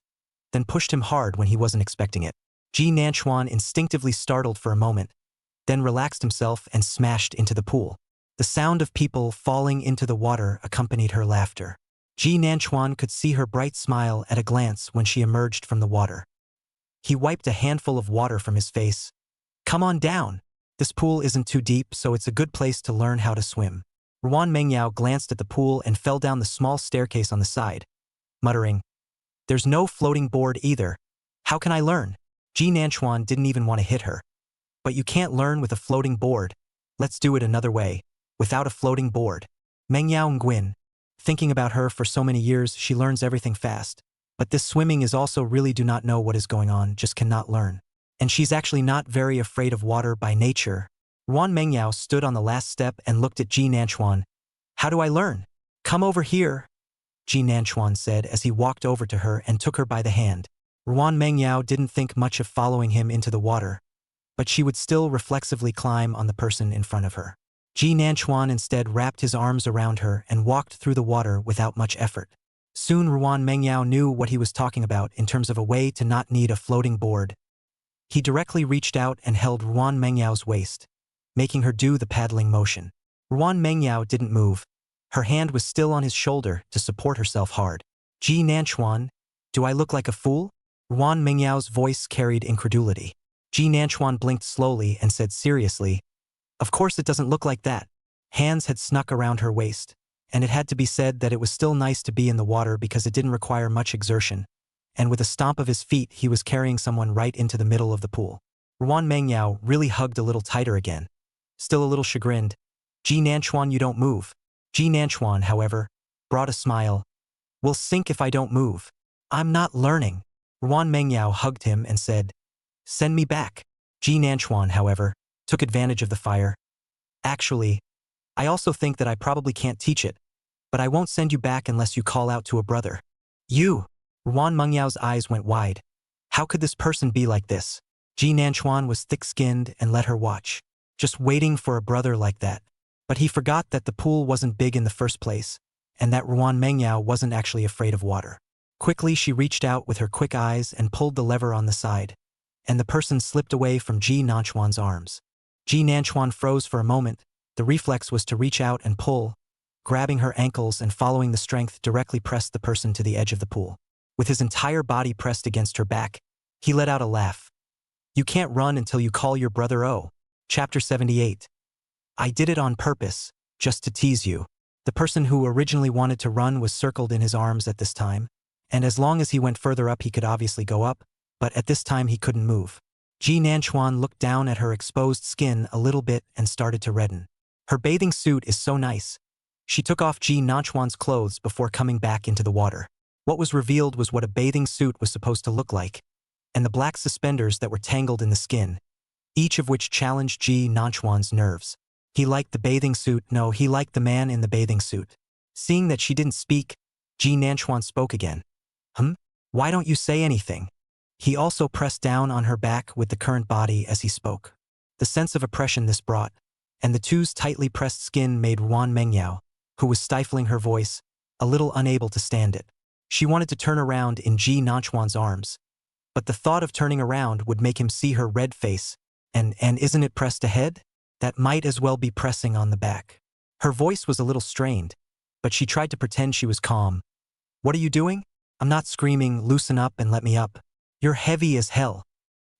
then pushed him hard when he wasn't expecting it. Ji Nanchuan instinctively startled for a moment, then relaxed himself and smashed into the pool. The sound of people falling into the water accompanied her laughter. Ji Nanchuan could see her bright smile at a glance when she emerged from the water. He wiped a handful of water from his face. Come on down. This pool isn't too deep, so it's a good place to learn how to swim. Ruan Mengyao glanced at the pool and fell down the small staircase on the side, muttering, There's no floating board either. How can I learn? Ji Nanchuan didn't even want to hit her. But you can't learn with a floating board. Let's do it another way, without a floating board. Mengyao Nguyen. Thinking about her for so many years, she learns everything fast. But this swimming is also really do not know what is going on, just cannot learn. And she's actually not very afraid of water by nature. Ruan Mengyao stood on the last step and looked at Ji Nanchuan. How do I learn? Come over here, Ji Nanchuan said as he walked over to her and took her by the hand. Ruan Mengyao didn't think much of following him into the water, but she would still reflexively climb on the person in front of her. Ji Nanchuan instead wrapped his arms around her and walked through the water without much effort. Soon Ruan Mengyao knew what he was talking about in terms of a way to not need a floating board. He directly reached out and held Ruan Mengyao's waist, making her do the paddling motion. Ruan Mengyao didn't move. Her hand was still on his shoulder to support herself hard. Ji Nanchuan, do I look like a fool? Ruan Mengyao's voice carried incredulity. Ji Nanchuan blinked slowly and said seriously, Of course it doesn't look like that. Hands had snuck around her waist, and it had to be said that it was still nice to be in the water because it didn't require much exertion. And with a stomp of his feet, he was carrying someone right into the middle of the pool. Ruan Mengyao really hugged a little tighter again. Still a little chagrined. Ji Nanchuan, you don't move. Ji Nanchuan, however, brought a smile. We'll sink if I don't move. I'm not learning. Ruan Mengyao hugged him and said, Send me back. Ji Nanchuan, however, took advantage of the fire. Actually, I also think that I probably can't teach it, but I won't send you back unless you call out to a brother. You! Ruan Mengyao's eyes went wide. How could this person be like this? Ji Nanchuan was thick-skinned and let her watch, just waiting for a brother like that. But he forgot that the pool wasn't big in the first place, and that Ruan Mengyao wasn't actually afraid of water. Quickly she reached out with her quick eyes and pulled the lever on the side, and the person slipped away from Ji Nanchuan's arms. Ji Nanchuan froze for a moment. The reflex was to reach out and pull, grabbing her ankles and following the strength directly pressed the person to the edge of the pool. With his entire body pressed against her back, he let out a laugh. You can't run until you call your brother O. Chapter 78. I did it on purpose, just to tease you. The person who originally wanted to run was circled in his arms at this time, and as long as he went further up he could obviously go up, but at this time he couldn't move. Ji Nanchuan looked down at her exposed skin a little bit and started to redden. Her bathing suit is so nice. She took off Ji Nanchuan's clothes before coming back into the water. What was revealed was what a bathing suit was supposed to look like, and the black suspenders that were tangled in the skin, each of which challenged Ji Nanchuan's nerves. He liked the bathing suit. No, he liked the man in the bathing suit. Seeing that she didn't speak, Ji Nanchuan spoke again. Why don't you say anything? He also pressed down on her back with the current body as he spoke. The sense of oppression this brought, and the two's tightly pressed skin made Ruan Mengyao, who was stifling her voice, a little unable to stand it. She wanted to turn around in Ji Nanchuan's arms, but the thought of turning around would make him see her red face, and isn't it pressed ahead? That might as well be pressing on the back. Her voice was a little strained, but she tried to pretend she was calm. What are you doing? I'm not screaming, loosen up and let me up. You're heavy as hell.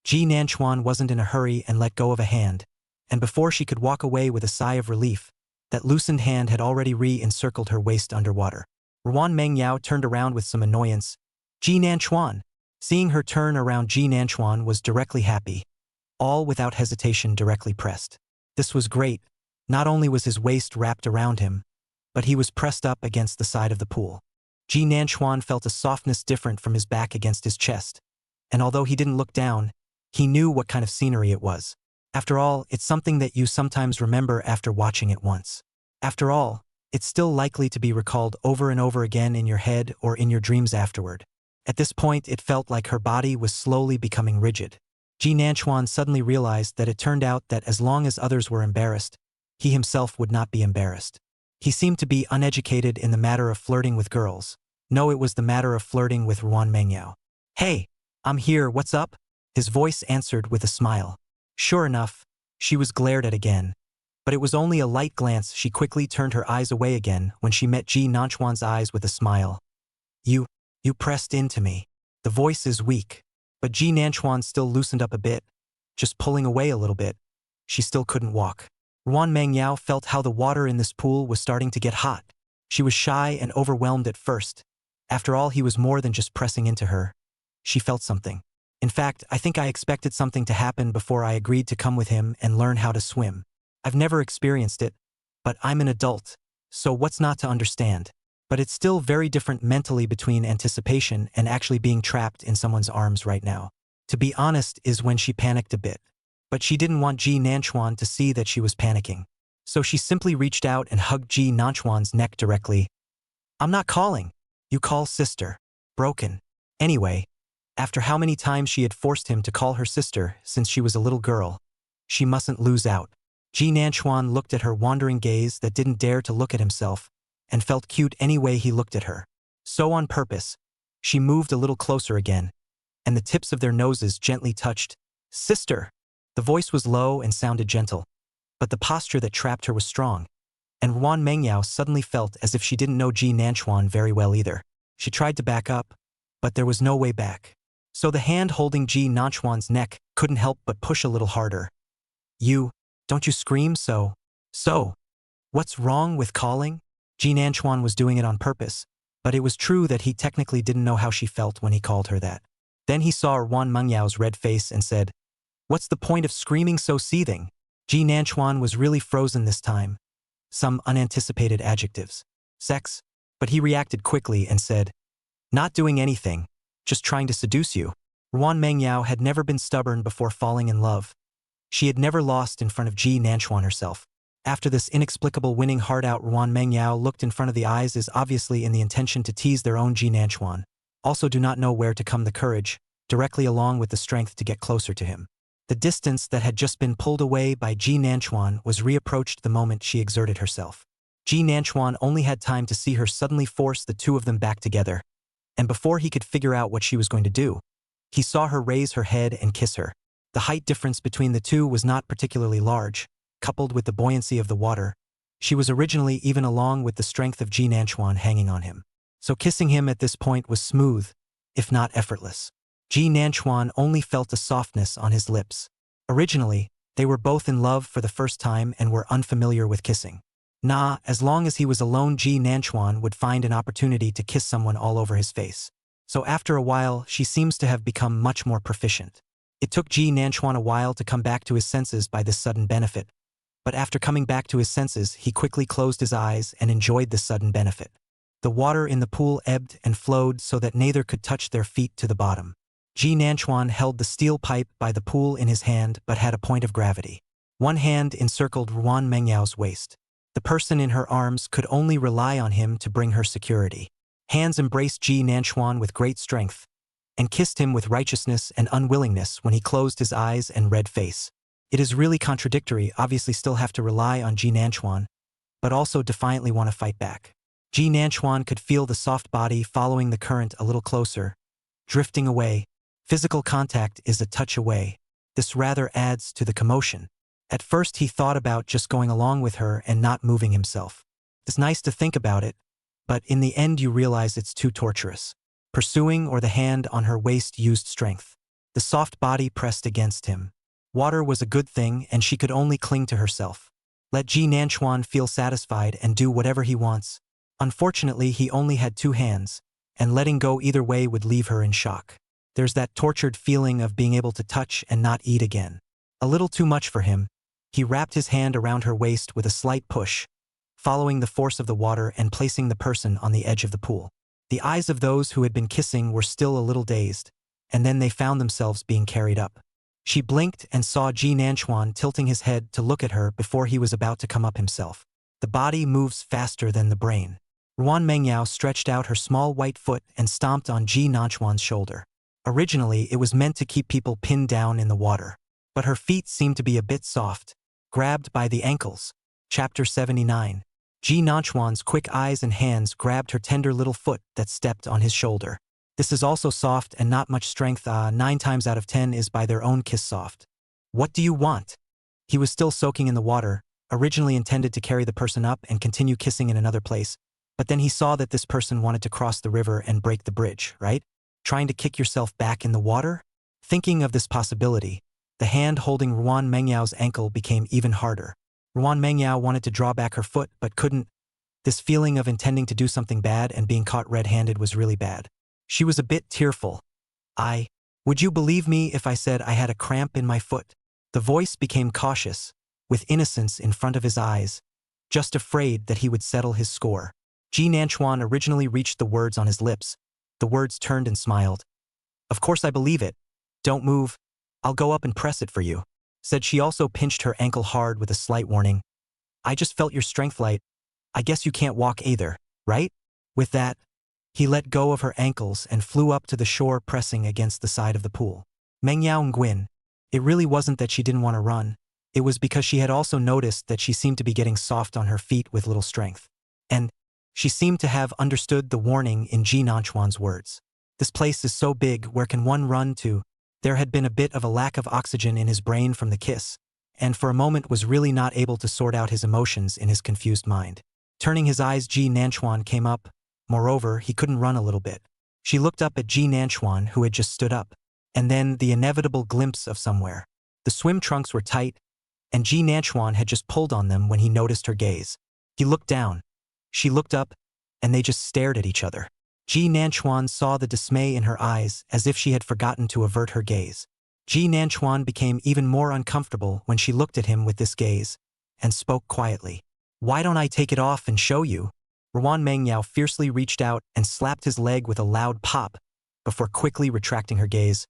Ji Nanchuan wasn't in a hurry and let go of a hand, and before she could walk away with a sigh of relief, that loosened hand had already re-encircled her waist underwater. Ruan Mengyao turned around with some annoyance. Ji Nanchuan. Seeing her turn around, Ji Nanchuan was directly happy, all without hesitation directly pressed. This was great. Not only was his waist wrapped around him, but he was pressed up against the side of the pool. Ji Nanchuan felt a softness different from his back against his chest, and although he didn't look down, he knew what kind of scenery it was. After all, it's something that you sometimes remember after watching it once. After all, it's still likely to be recalled over and over again in your head or in your dreams afterward. At this point, it felt like her body was slowly becoming rigid. Ji Nanchuan suddenly realized that it turned out that as long as others were embarrassed, he himself would not be embarrassed. He seemed to be uneducated in the matter of flirting with girls. No, it was the matter of flirting with Ruan Mengyao. Hey, I'm here, what's up? His voice answered with a smile. Sure enough, she was glared at again. But it was only a light glance. She quickly turned her eyes away again when she met Ji Nanchuan's eyes with a smile. You pressed into me. The voice is weak, but Ji Nanchuan still loosened up a bit, just pulling away a little bit. She still couldn't walk. Ruan Mengyao felt how the water in this pool was starting to get hot. She was shy and overwhelmed at first. After all, he was more than just pressing into her. She felt something. In fact, I think I expected something to happen before I agreed to come with him and learn how to swim. I've never experienced it, but I'm an adult, so what's not to understand? But it's still very different mentally between anticipation and actually being trapped in someone's arms right now. To be honest, is when she panicked a bit. But she didn't want Ji Nanchuan to see that she was panicking. So she simply reached out and hugged Ji Nanchuan's neck directly. I'm not calling. You call sister. Broken. Anyway, after how many times she had forced him to call her sister since she was a little girl, she mustn't lose out. Ji Nanchuan looked at her wandering gaze that didn't dare to look at himself, and felt cute any way he looked at her. So on purpose, she moved a little closer again, and the tips of their noses gently touched. Sister! The voice was low and sounded gentle, but the posture that trapped her was strong, and Ruan Mengyao suddenly felt as if she didn't know Ji Nanchuan very well either. She tried to back up, but there was no way back. So the hand holding Ji Nanchuan's neck couldn't help but push a little harder. Don't you scream so? What's wrong with calling? Ji Nanchuan was doing it on purpose, but it was true that he technically didn't know how she felt when he called her that. Then he saw Ruan Mengyao's red face and said, What's the point of screaming so seething? Ji Nanchuan was really frozen this time. Some unanticipated adjectives. Sex? But he reacted quickly and said, Not doing anything, just trying to seduce you. Ruan Mengyao had never been stubborn before falling in love. She had never lost in front of Ji Nanchuan herself. After this inexplicable winning heart out, Ruan Mengyao looked in front of the eyes as obviously in the intention to tease their own Ji Nanchuan. Also do not know where to come the courage, directly along with the strength to get closer to him. The distance that had just been pulled away by Ji Nanchuan was reapproached the moment she exerted herself. Ji Nanchuan only had time to see her suddenly force the two of them back together, and before he could figure out what she was going to do, he saw her raise her head and kiss her. The height difference between the two was not particularly large. Coupled with the buoyancy of the water, she was originally even along with the strength of Ji Nanchuan hanging on him. So kissing him at this point was smooth, if not effortless. Ji Nanchuan only felt a softness on his lips. Originally, they were both in love for the first time and were unfamiliar with kissing. As long as he was alone, Ji Nanchuan would find an opportunity to kiss someone all over his face. So after a while, she seems to have become much more proficient. It took Ji Nanchuan a while to come back to his senses by this sudden benefit. But after coming back to his senses, he quickly closed his eyes and enjoyed the sudden benefit. The water in the pool ebbed and flowed so that neither could touch their feet to the bottom. Ji Nanchuan held the steel pipe by the pool in his hand but had a point of gravity. One hand encircled Ruan Mengyao's waist. The person in her arms could only rely on him to bring her security. Hands embraced Ji Nanchuan with great strength, and kissed him with righteousness and unwillingness when he closed his eyes and red face. It is really contradictory, obviously still have to rely on Ji Nanchuan, but also defiantly want to fight back. Ji Nanchuan could feel the soft body following the current a little closer, drifting away. Physical contact is a touch away. This rather adds to the commotion. At first he thought about just going along with her and not moving himself. It's nice to think about it, but in the end you realize it's too torturous. Pursuing or the hand on her waist used strength. The soft body pressed against him. Water was a good thing and she could only cling to herself. Let Ji Nanchuan feel satisfied and do whatever he wants. Unfortunately, he only had 2 hands, and letting go either way would leave her in shock. There's that tortured feeling of being able to touch and not eat again. A little too much for him. He wrapped his hand around her waist with a slight push, following the force of the water and placing the person on the edge of the pool. The eyes of those who had been kissing were still a little dazed, and then they found themselves being carried up. She blinked and saw Ji Nanchuan tilting his head to look at her before he was about to come up himself. The body moves faster than the brain. Ruan Mengyao stretched out her small white foot and stomped on Ji Nanchuan's shoulder. Originally, it was meant to keep people pinned down in the water, but her feet seemed to be a bit soft, grabbed by the ankles. Chapter 79. Ji Nanchuan's quick eyes and hands grabbed her tender little foot that stepped on his shoulder. This is also soft and not much strength. 9 times out of 10 is by their own kiss soft. What do you want? He was still soaking in the water, originally intended to carry the person up and continue kissing in another place, but then he saw that this person wanted to cross the river and break the bridge, right? Trying to kick yourself back in the water? Thinking of this possibility, the hand holding Ruan Mengyao's ankle became even harder. Ruan Mengyao wanted to draw back her foot but couldn't. This feeling of intending to do something bad and being caught red-handed was really bad. She was a bit tearful. Would you believe me if I said I had a cramp in my foot? The voice became cautious, with innocence in front of his eyes, just afraid that he would settle his score. Ji Nanchuan originally reached the words on his lips. The words turned and smiled. Of course I believe it. Don't move. I'll go up and press it for you, said. She also pinched her ankle hard with a slight warning. I just felt your strength light. I guess you can't walk either, right? With that, he let go of her ankles and flew up to the shore, pressing against the side of the pool. Mengyao Nguyen. It really wasn't that she didn't want to run. It was because she had also noticed that she seemed to be getting soft on her feet with little strength. And she seemed to have understood the warning in Ji Nanchuan's words. This place is so big, where can one run to? There had been a bit of a lack of oxygen in his brain from the kiss, and for a moment was really not able to sort out his emotions in his confused mind. Turning his eyes, Ji Nanchuan came up. Moreover, he couldn't run a little bit. She looked up at Ji Nanchuan, who had just stood up, and then the inevitable glimpse of somewhere. The swim trunks were tight, and Ji Nanchuan had just pulled on them when he noticed her gaze. He looked down. She looked up, and they just stared at each other. Ji Nanchuan saw the dismay in her eyes, as if she had forgotten to avert her gaze. Ji Nanchuan became even more uncomfortable when she looked at him with this gaze, and spoke quietly. Why don't I take it off and show you? Ruan Mengyao fiercely reached out and slapped his leg with a loud pop, before quickly retracting her gaze.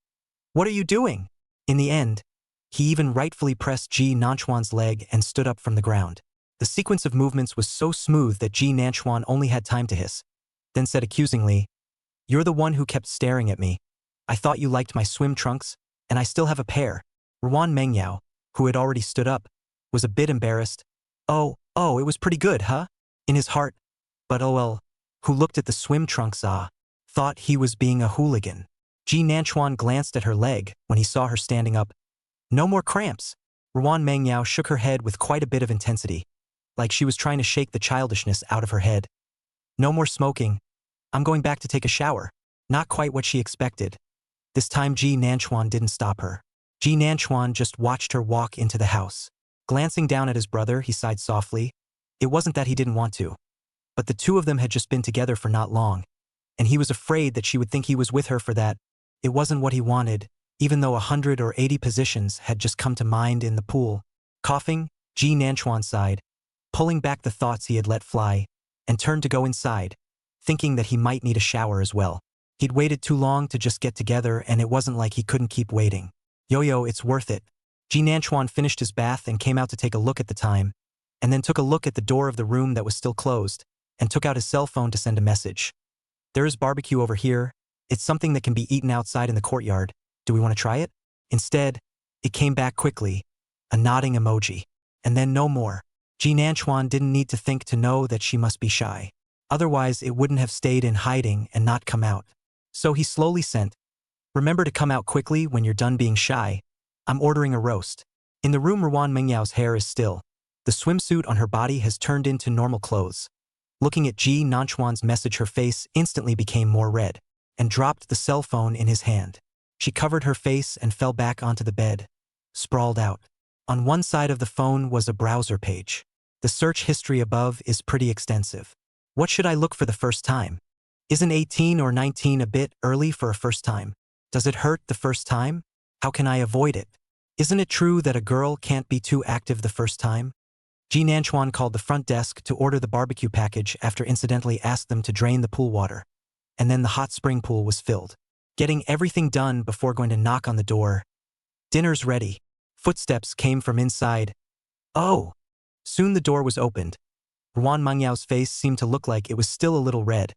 What are you doing? In the end, he even rightfully pressed Ji Nanchuan's leg and stood up from the ground. The sequence of movements was so smooth that Ji Nanchuan only had time to hiss, then said accusingly, You're the one who kept staring at me. I thought you liked my swim trunks, and I still have a pair. Ruan Mengyao, who had already stood up, was a bit embarrassed. Oh, it was pretty good, huh? In his heart, but who looked at the swim trunks thought he was being a hooligan. Ji Nanchuan glanced at her leg when he saw her standing up. No more cramps. Ruan Mengyao shook her head with quite a bit of intensity, like she was trying to shake the childishness out of her head. No more smoking. I'm going back to take a shower. Not quite what she expected. This time Ji Nanchuan didn't stop her. Ji Nanchuan just watched her walk into the house. Glancing down at his brother, he sighed softly. It wasn't that he didn't want to, but the two of them had just been together for not long, and he was afraid that she would think he was with her for that. It wasn't what he wanted, even though 100 or 80 positions had just come to mind in the pool. Coughing, Ji Nanchuan sighed, pulling back the thoughts he had let fly, and turned to go inside, thinking that he might need a shower as well. He'd waited too long to just get together, and it wasn't like he couldn't keep waiting. Yo-yo, it's worth it. Ji Nanchuan finished his bath and came out to take a look at the time, and then took a look at the door of the room that was still closed, and took out his cell phone to send a message. There is barbecue over here, It's something that can be eaten outside in the courtyard. Do we want to try it? Instead, it came back quickly, a nodding emoji. And then no more. Ji Nanchuan didn't need to think to know that she must be shy. Otherwise, it wouldn't have stayed in hiding and not come out. So he slowly sent, "Remember to come out quickly when you're done being shy. I'm ordering a roast." In the room, Ruan Mengyao's hair is still. The swimsuit on her body has turned into normal clothes. Looking at Ji Nanchuan's message, her face instantly became more red and dropped the cell phone in his hand. She covered her face and fell back onto the bed, sprawled out. On one side of the phone was a browser page. The search history above is pretty extensive. What should I look for the first time? Isn't 18 or 19 a bit early for a first time? Does it hurt the first time? How can I avoid it? Isn't it true that a girl can't be too active the first time? Ji Nanchuan called the front desk to order the barbecue package after incidentally asked them to drain the pool water. And then the hot spring pool was filled. Getting everything done before going to knock on the door. "Dinner's ready." Footsteps came from inside. "Oh!" Soon the door was opened. Ruan Mengyao's face seemed to look like it was still a little red,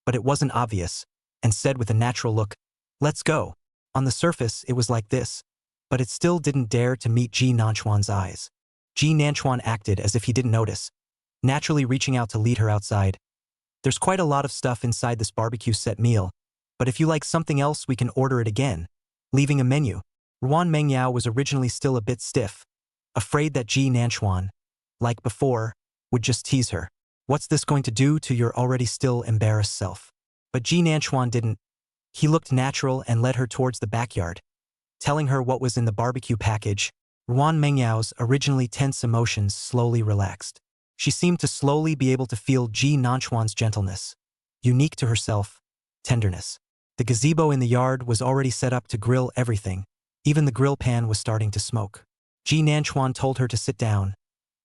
but it wasn't obvious, and said with a natural look, "Let's go." On the surface, it was like this, but it still didn't dare to meet Ji Nanchuan's eyes. Ji Nanchuan acted as if he didn't notice, naturally reaching out to lead her outside. "There's quite a lot of stuff inside this barbecue set meal, but if you like something else, we can order it again." Leaving a menu, Ruan Mengyao was originally still a bit stiff, afraid that Ji Nanchuan, like before, would just tease her. "What's this going to do to your already still embarrassed self?" But Ji Nanchuan didn't. He looked natural and led her towards the backyard. Telling her what was in the barbecue package, Ruan Mengyao's originally tense emotions slowly relaxed. She seemed to slowly be able to feel Ji Nanchuan's gentleness, unique to herself, tenderness. The gazebo in the yard was already set up to grill everything. Even the grill pan was starting to smoke. Ji Nanchuan told her to sit down,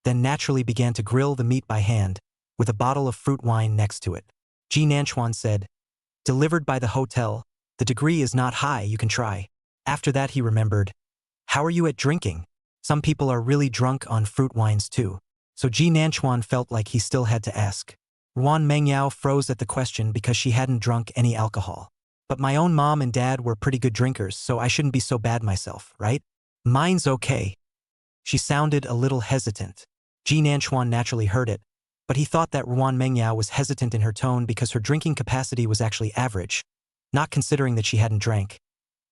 then naturally began to grill the meat by hand, with a bottle of fruit wine next to it. Ji Nanchuan said, "Delivered by the hotel. The degree is not high, you can try." After that he remembered, "How are you at drinking? Some people are really drunk on fruit wines too." So Ji Nanchuan felt like he still had to ask. Ruan Mengyao froze at the question because she hadn't drunk any alcohol. "But my own mom and dad were pretty good drinkers, so I shouldn't be so bad myself, right? Mine's okay." She sounded a little hesitant. Ji Nanchuan naturally heard it, but he thought that Ruan Mengyao was hesitant in her tone because her drinking capacity was actually average, not considering that she hadn't drank.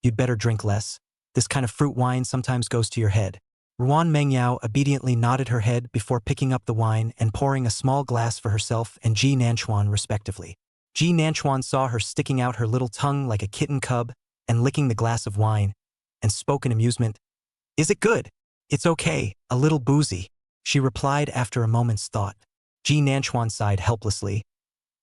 "You'd better drink less. This kind of fruit wine sometimes goes to your head." Ruan Mengyao obediently nodded her head before picking up the wine and pouring a small glass for herself and Ji Nanchuan respectively. Ji Nanchuan saw her sticking out her little tongue like a kitten cub and licking the glass of wine, and spoke in amusement. "Is it good?" "It's okay, a little boozy," she replied after a moment's thought. Ji Nanchuan sighed helplessly.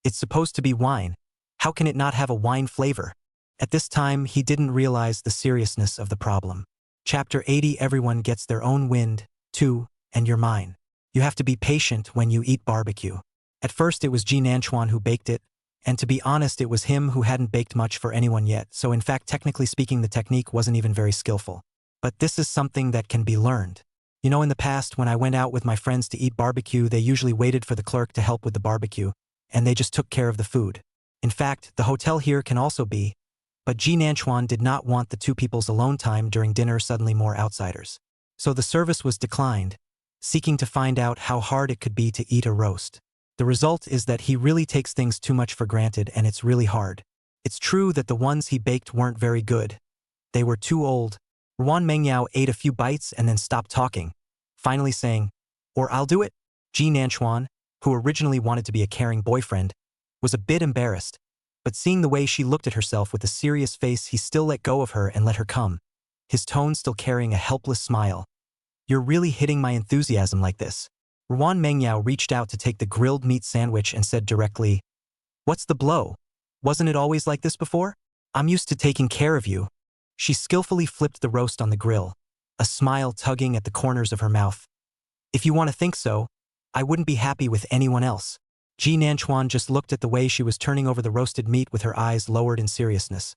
"It's supposed to be wine. How can it not have a wine flavor?" At this time, he didn't realize the seriousness of the problem. Chapter 80. Everyone gets their own wind, too, and you're mine. You have to be patient when you eat barbecue. At first it was Ji Nanchuan who baked it, and to be honest it was him who hadn't baked much for anyone yet, so in fact technically speaking the technique wasn't even very skillful. But this is something that can be learned. You know, in the past when I went out with my friends to eat barbecue, they usually waited for the clerk to help with the barbecue, and they just took care of the food. In fact, the hotel here can also be, but Ji Nanchuan did not want the two people's alone time during dinner suddenly more outsiders. So the service was declined, seeking to find out how hard it could be to eat a roast. The result is that he really takes things too much for granted and it's really hard. It's true that the ones he baked weren't very good. They were too old. Ruan Mengyao ate a few bites and then stopped talking, finally saying, "Or I'll do it." Ji Nanchuan, who originally wanted to be a caring boyfriend, was a bit embarrassed, but seeing the way she looked at herself with a serious face, he still let go of her and let her come, his tone still carrying a helpless smile. "You're really hitting my enthusiasm like this." Ruan Mengyao reached out to take the grilled meat sandwich and said directly, "What's the blow? Wasn't it always like this before? I'm used to taking care of you." She skillfully flipped the roast on the grill, a smile tugging at the corners of her mouth. "If you want to think so, I wouldn't be happy with anyone else." Ji Nanchuan just looked at the way she was turning over the roasted meat with her eyes lowered in seriousness.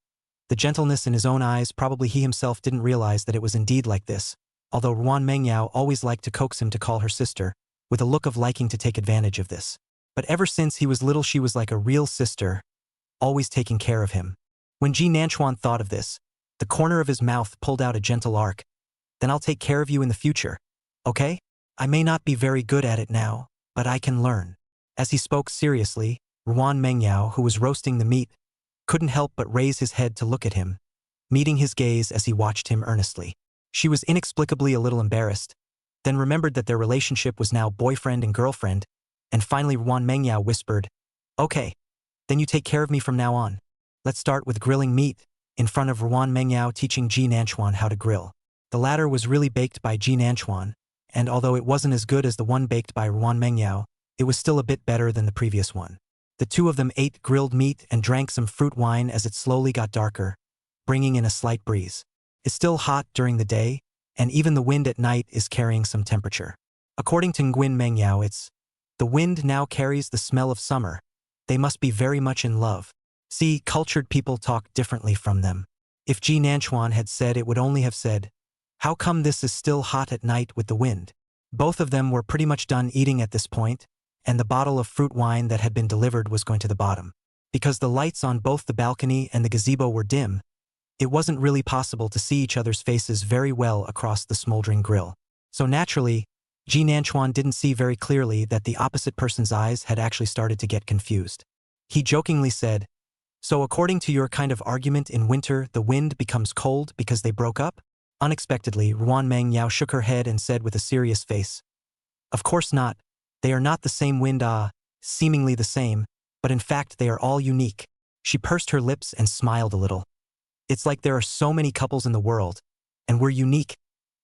The gentleness in his own eyes, probably he himself didn't realize that it was indeed like this, although Ruan Mengyao always liked to coax him to call her sister, with a look of liking to take advantage of this. But ever since he was little she was like a real sister, always taking care of him. When Ji Nanchuan thought of this, the corner of his mouth pulled out a gentle arc. Then I'll take care of you in the future. Okay? I may not be very good at it now, but I can learn. As he spoke seriously, Ruan Mengyao, who was roasting the meat, couldn't help but raise his head to look at him, meeting his gaze as he watched him earnestly. She was inexplicably a little embarrassed, then remembered that their relationship was now boyfriend and girlfriend, and finally Ruan Mengyao whispered, "Okay, then you take care of me from now on. Let's start with grilling meat," in front of Ruan Mengyao teaching Ji Nanchuan how to grill. The latter was really baked by Ji Nanchuan, and although it wasn't as good as the one baked by Ruan Mengyao, it was still a bit better than the previous one. The two of them ate grilled meat and drank some fruit wine as it slowly got darker, bringing in a slight breeze. It's still hot during the day, and even the wind at night is carrying some temperature. According to Nguyen Mengyao, the wind now carries the smell of summer. They must be very much in love. See, cultured people talk differently from them. If Ji Nanchuan had said, it would only have said, "How come this is still hot at night with the wind?" Both of them were pretty much done eating at this point, and the bottle of fruit wine that had been delivered was going to the bottom. Because the lights on both the balcony and the gazebo were dim, it wasn't really possible to see each other's faces very well across the smoldering grill. So naturally, Ji Nanchuan didn't see very clearly that the opposite person's eyes had actually started to get confused. He jokingly said, "So according to your kind of argument, in winter the wind becomes cold because they broke up?" Unexpectedly, Ruan Mengyao shook her head and said with a serious face, "Of course not. They are not the same wind, seemingly the same, but in fact they are all unique." She pursed her lips and smiled a little. "It's like there are so many couples in the world, and we're unique,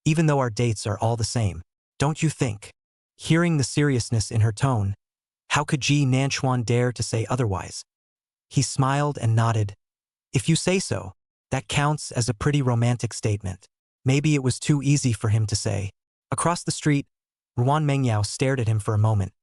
even though our dates are all the same. Don't you think?" Hearing the seriousness in her tone, how could Ji Nanchuan dare to say otherwise? He smiled and nodded. "If you say so, that counts as a pretty romantic statement." Maybe it was too easy for him to say. Across the street, Ruan Mengyao stared at him for a moment,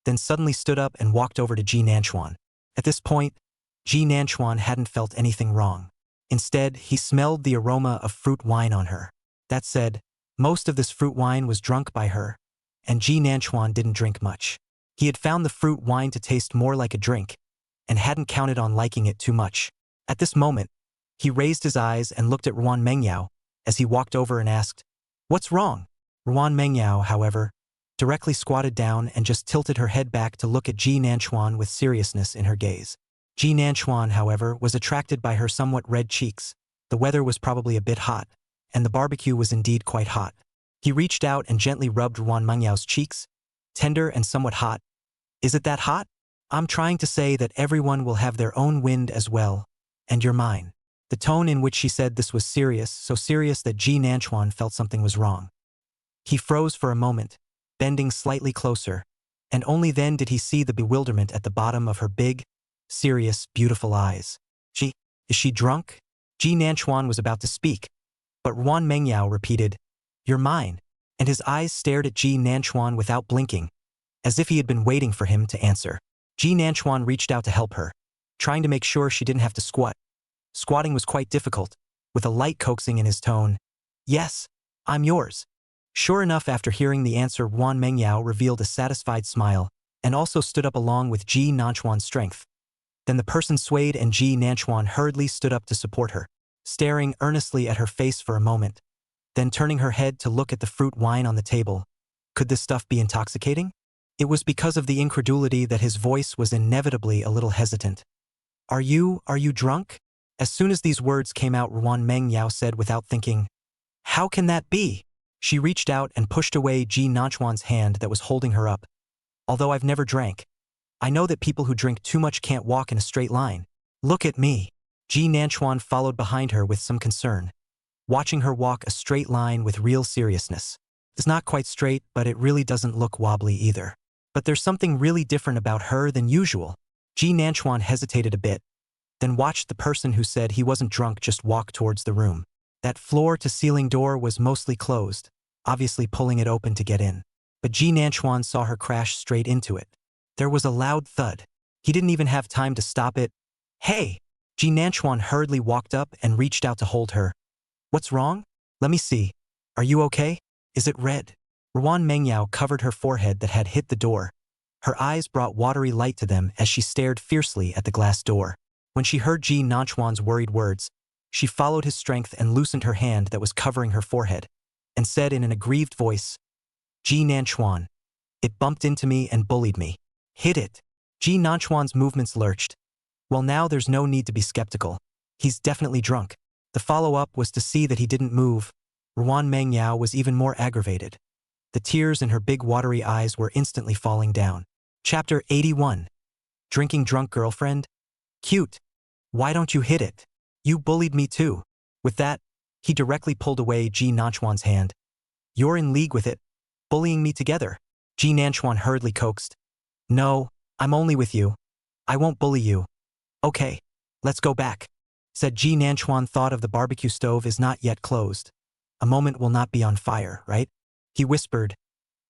then suddenly stood up and walked over to Ji Nanchuan. At this point, Ji Nanchuan hadn't felt anything wrong. Instead, he smelled the aroma of fruit wine on her. That said, most of this fruit wine was drunk by her, and Ji Nanchuan didn't drink much. He had found the fruit wine to taste more like a drink, and hadn't counted on liking it too much. At this moment, he raised his eyes and looked at Ruan Mengyao as he walked over and asked, "What's wrong?" Ruan Mengyao, however, directly squatted down and just tilted her head back to look at Ji Nanchuan with seriousness in her gaze. Ji Nanchuan, however, was attracted by her somewhat red cheeks. The weather was probably a bit hot, and the barbecue was indeed quite hot. He reached out and gently rubbed Ruan Mengyao's cheeks, tender and somewhat hot. "Is it that hot? I'm trying to say that everyone will have their own wind as well, and you're mine." The tone in which she said this was serious, so serious that Ji Nanchuan felt something was wrong. He froze for a moment, bending slightly closer, and only then did he see the bewilderment at the bottom of her big, serious, beautiful eyes. Is she drunk?" Ji Nanchuan was about to speak, but Ruan Mengyao repeated, "You're mine," and his eyes stared at Ji Nanchuan without blinking, as if he had been waiting for him to answer. Ji Nanchuan reached out to help her, trying to make sure she didn't have to squat. Squatting was quite difficult, with a light coaxing in his tone. "Yes, I'm yours." Sure enough, after hearing the answer, Ruan Mengyao revealed a satisfied smile, and also stood up along with Ji Nanchuan's strength. Then the person swayed and Ji Nanchuan hurriedly stood up to support her, staring earnestly at her face for a moment, then turning her head to look at the fruit wine on the table. Could this stuff be intoxicating? It was because of the incredulity that his voice was inevitably a little hesitant. Are you drunk?" As soon as these words came out, Ruan Mengyao said without thinking, "How can that be?" She reached out and pushed away Ji Nanchuan's hand that was holding her up. "Although I've never drank, I know that people who drink too much can't walk in a straight line. Look at me." Ji Nanchuan followed behind her with some concern, watching her walk a straight line with real seriousness. It's not quite straight, but it really doesn't look wobbly either. But there's something really different about her than usual. Ji Nanchuan hesitated a bit, then watched the person who said he wasn't drunk just walk towards the room. That floor-to-ceiling door was mostly closed, obviously pulling it open to get in. But Ji Nanchuan saw her crash straight into it. There was a loud thud. He didn't even have time to stop it. "Hey!" Ji Nanchuan hurriedly walked up and reached out to hold her. "What's wrong? Let me see. Are you okay? Is it red?" Ruan Mengyao covered her forehead that had hit the door. Her eyes brought watery light to them as she stared fiercely at the glass door. When she heard Ji Nanchuan's worried words, she followed his strength and loosened her hand that was covering her forehead, and said in an aggrieved voice, Ji Nanchuan, it bumped into me and bullied me. Hit it. Ji Nanchuan's movements lurched. Well, now there's no need to be skeptical. He's definitely drunk. The follow-up was to see that he didn't move. Ruan Mengyao was even more aggravated. The tears in her big watery eyes were instantly falling down. Chapter 81. Drinking drunk girlfriend? Cute. Why don't you hit it? You bullied me too. With that, he directly pulled away Ji Nanchuan's hand. You're in league with it, bullying me together. Ji Nanchuan hurriedly coaxed. No, I'm only with you. I won't bully you. Okay, let's go back. Said Ji Nanchuan thought of the barbecue stove is not yet closed. A moment will not be on fire, right? He whispered,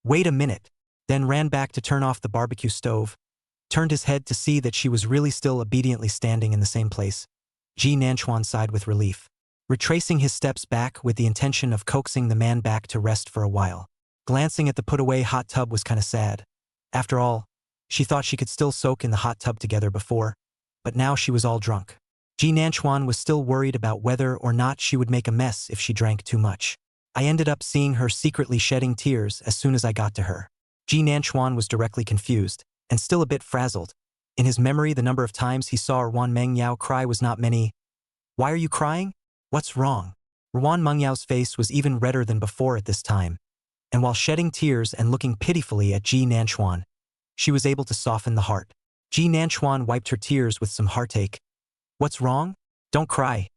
wait a minute, then ran back to turn off the barbecue stove, turned his head to see that she was really still obediently standing in the same place. Ji Nanchuan sighed with relief, retracing his steps back with the intention of coaxing the man back to rest for a while. Glancing at the put-away hot tub was kinda sad. After all, she thought she could still soak in the hot tub together before, but now she was all drunk. Ji Nanchuan was still worried about whether or not she would make a mess if she drank too much. I ended up seeing her secretly shedding tears as soon as I got to her. Ji Nanchuan was directly confused, and still a bit frazzled. In his memory, the number of times he saw Ruan Mengyao cry was not many. Why are you crying? What's wrong? Ruan Mengyao's face was even redder than before at this time, and while shedding tears and looking pitifully at Ji Nanchuan, she was able to soften the heart. Ji Nanchuan wiped her tears with some heartache. What's wrong? Don't cry.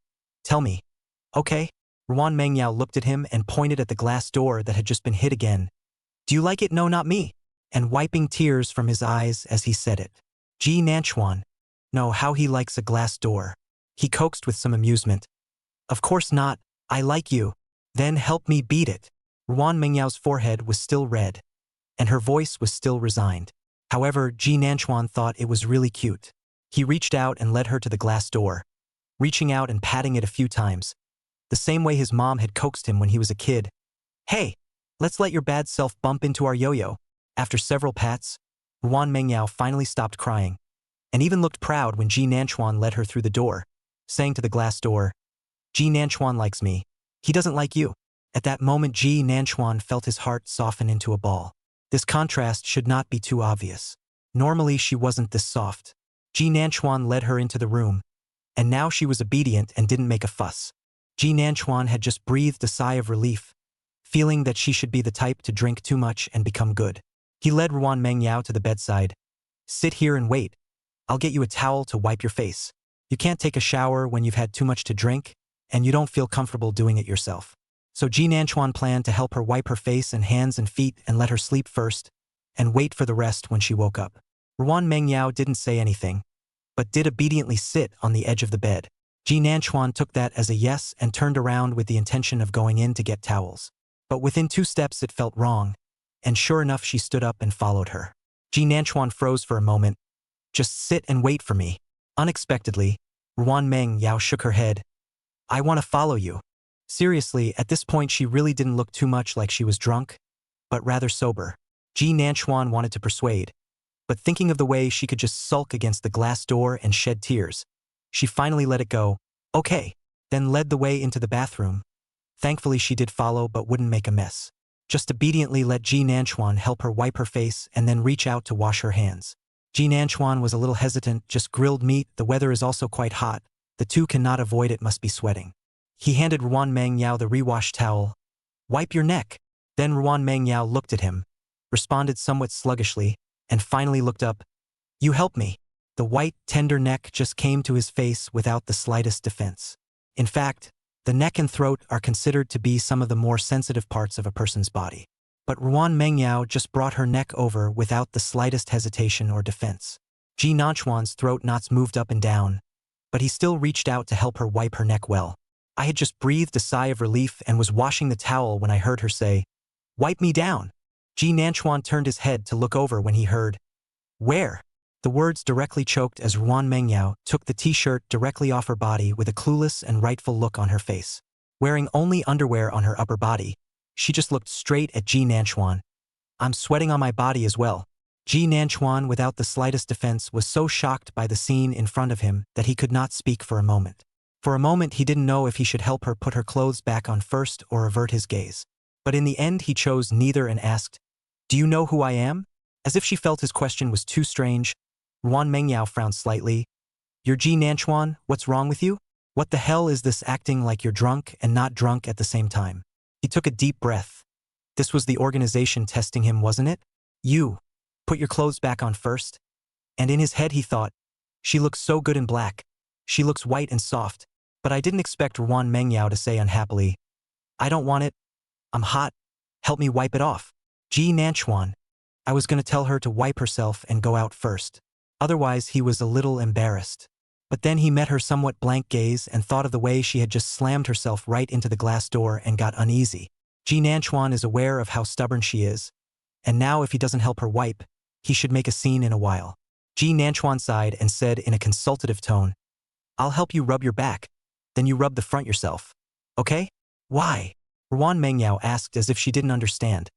Tell me. Okay. Ruan Mengyao looked at him and pointed at the glass door that had just been hit again. Do you like it? No, not me. And wiping tears from his eyes as he said it. Ji Nanchuan. No, how he likes a glass door. He coaxed with some amusement. Of course not. I like you. Then help me beat it. Ruan Mengyao's forehead was still red, and her voice was still resigned. However, Ji Nanchuan thought it was really cute. He reached out and led her to the glass door, reaching out and patting it a few times, the same way his mom had coaxed him when he was a kid. Hey, let's let your bad self bump into our yo-yo. After several pats, Ruan Mengyao finally stopped crying, and even looked proud when Ji Nanchuan led her through the door, saying to the glass door, Ji Nanchuan likes me. He doesn't like you. At that moment, Ji Nanchuan felt his heart soften into a ball. This contrast should not be too obvious. Normally, she wasn't this soft. Ji Nanchuan led her into the room, and now she was obedient and didn't make a fuss. Ji Nanchuan had just breathed a sigh of relief, feeling that she should be the type to drink too much and become good. He led Ruan Mengyao to the bedside. Sit here and wait. I'll get you a towel to wipe your face. You can't take a shower when you've had too much to drink, and you don't feel comfortable doing it yourself. So Ji Nanchuan planned to help her wipe her face and hands and feet and let her sleep first, and wait for the rest when she woke up. Ruan Mengyao didn't say anything, but did obediently sit on the edge of the bed. Ji Nanchuan took that as a yes and turned around with the intention of going in to get towels. But within 2 steps it felt wrong, and sure enough she stood up and followed her. Ji Nanchuan froze for a moment. Just sit and wait for me. Unexpectedly, Ruan Mengyao shook her head. I want to follow you. Seriously, at this point she really didn't look too much like she was drunk, but rather sober. Ji Nanchuan wanted to persuade, but thinking of the way she could just sulk against the glass door and shed tears, she finally let it go. Okay, then led the way into the bathroom. Thankfully she did follow but wouldn't make a mess. Just obediently let Ji Nanchuan help her wipe her face and then reach out to wash her hands. Ji Nanchuan was a little hesitant. Just grilled meat, the weather is also quite hot. The two cannot avoid it, must be sweating. He handed Ruan Mengyao the rewash towel. Wipe your neck. Then Ruan Mengyao looked at him, responded somewhat sluggishly, and finally looked up. You help me. The white, tender neck just came to his face without the slightest defense. In fact, the neck and throat are considered to be some of the more sensitive parts of a person's body. But Ruan Mengyao just brought her neck over without the slightest hesitation or defense. Ji Nanchuan's throat knots moved up and down, but he still reached out to help her wipe her neck well. I had just breathed a sigh of relief and was washing the towel when I heard her say, Wipe me down. Ji Nanchuan turned his head to look over when he heard, Where? The words directly choked as Ruan Mengyao took the t-shirt directly off her body with a clueless and rightful look on her face. Wearing only underwear on her upper body, she just looked straight at Ji Nanchuan. I'm sweating on my body as well. Ji Nanchuan, without the slightest defense, was so shocked by the scene in front of him that he could not speak for a moment. For a moment he didn't know if he should help her put her clothes back on first or avert his gaze. But in the end he chose neither and asked, "Do you know who I am?" As if she felt his question was too strange, Ruan Mengyao frowned slightly. "You're Ji Nanchuan, what's wrong with you? What the hell is this acting like you're drunk and not drunk at the same time?" He took a deep breath. This was the organization testing him, wasn't it? "You. Put your clothes back on first." And in his head he thought, "She looks so good in black. She looks white and soft." But I didn't expect Ruan Mengyao to say unhappily, "I don't want it. I'm hot. Help me wipe it off." Ji Nanchuan. I was going to tell her to wipe herself and go out first. Otherwise he was a little embarrassed. But then he met her somewhat blank gaze and thought of the way she had just slammed herself right into the glass door and got uneasy. Ji Nanchuan is aware of how stubborn she is, and now if he doesn't help her wipe, he should make a scene in a while. Ji Nanchuan sighed and said in a consultative tone, "I'll help you rub your back. Then you rub the front yourself. Okay?" "Why?" Ruan Mengyao asked as if she didn't understand.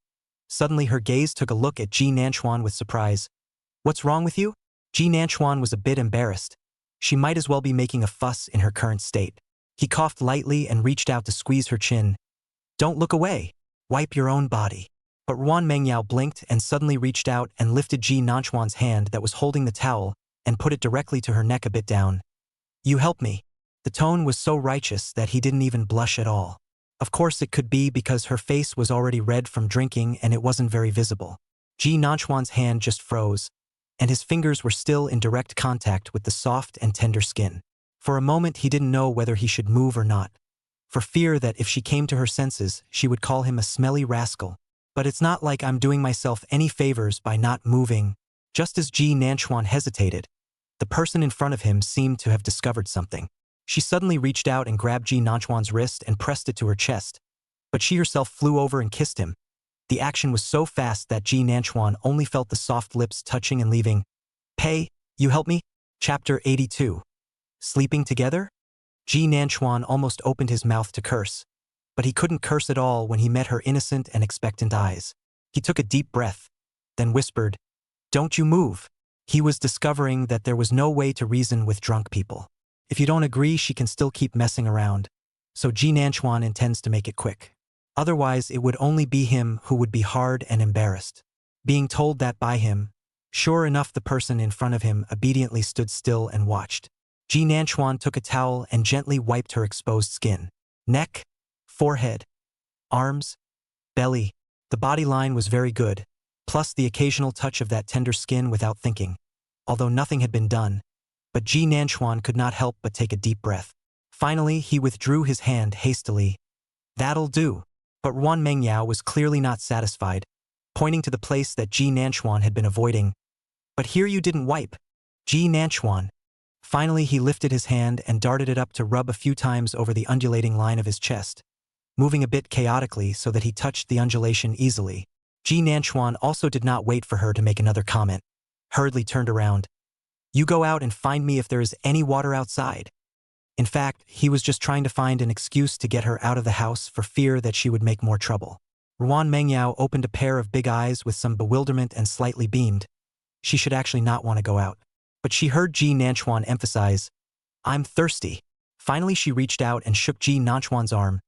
Suddenly her gaze took a look at Ji Nanchuan with surprise. "What's wrong with you?" Ji Nanchuan was a bit embarrassed. She might as well be making a fuss in her current state. He coughed lightly and reached out to squeeze her chin. "Don't look away. Wipe your own body." But Ruan Mengyao blinked and suddenly reached out and lifted Ji Nanchuan's hand that was holding the towel and put it directly to her neck a bit down. "You help me." The tone was so righteous that he didn't even blush at all. Of course it could be because her face was already red from drinking and it wasn't very visible. Ji Nanchuan's hand just froze, and his fingers were still in direct contact with the soft and tender skin. For a moment he didn't know whether he should move or not, for fear that if she came to her senses she would call him a smelly rascal. But it's not like I'm doing myself any favors by not moving. Just as Ji Nanchuan hesitated, the person in front of him seemed to have discovered something. She suddenly reached out and grabbed Ji Nanchuan's wrist and pressed it to her chest, but she herself flew over and kissed him. The action was so fast that Ji Nanchuan only felt the soft lips touching and leaving. "Pei, you help me?" Chapter 82. Sleeping together? Ji Nanchuan almost opened his mouth to curse, but he couldn't curse at all when he met her innocent and expectant eyes. He took a deep breath, then whispered, "Don't you move." He was discovering that there was no way to reason with drunk people. If you don't agree, she can still keep messing around, so Ji Nanchuan intends to make it quick. Otherwise, it would only be him who would be hard and embarrassed. Being told that by him, sure enough the person in front of him obediently stood still and watched. Ji Nanchuan took a towel and gently wiped her exposed skin. Neck, forehead, arms, belly. The body line was very good, plus the occasional touch of that tender skin without thinking, although nothing had been done. But Ji Nanchuan could not help but take a deep breath. Finally, he withdrew his hand hastily. "That'll do." But Ruan Mengyao was clearly not satisfied, pointing to the place that Ji Nanchuan had been avoiding. "But here you didn't wipe." Ji Nanchuan. Finally, he lifted his hand and darted it up to rub a few times over the undulating line of his chest, moving a bit chaotically so that he touched the undulation easily. Ji Nanchuan also did not wait for her to make another comment. Hurriedly turned around. "You go out and find me if there is any water outside." In fact, he was just trying to find an excuse to get her out of the house for fear that she would make more trouble. Ruan Mengyao opened a pair of big eyes with some bewilderment and slightly beamed. She should actually not want to go out. But she heard Ji Nanchuan emphasize, "I'm thirsty." Finally she reached out and shook Ji Nanchuan's arm.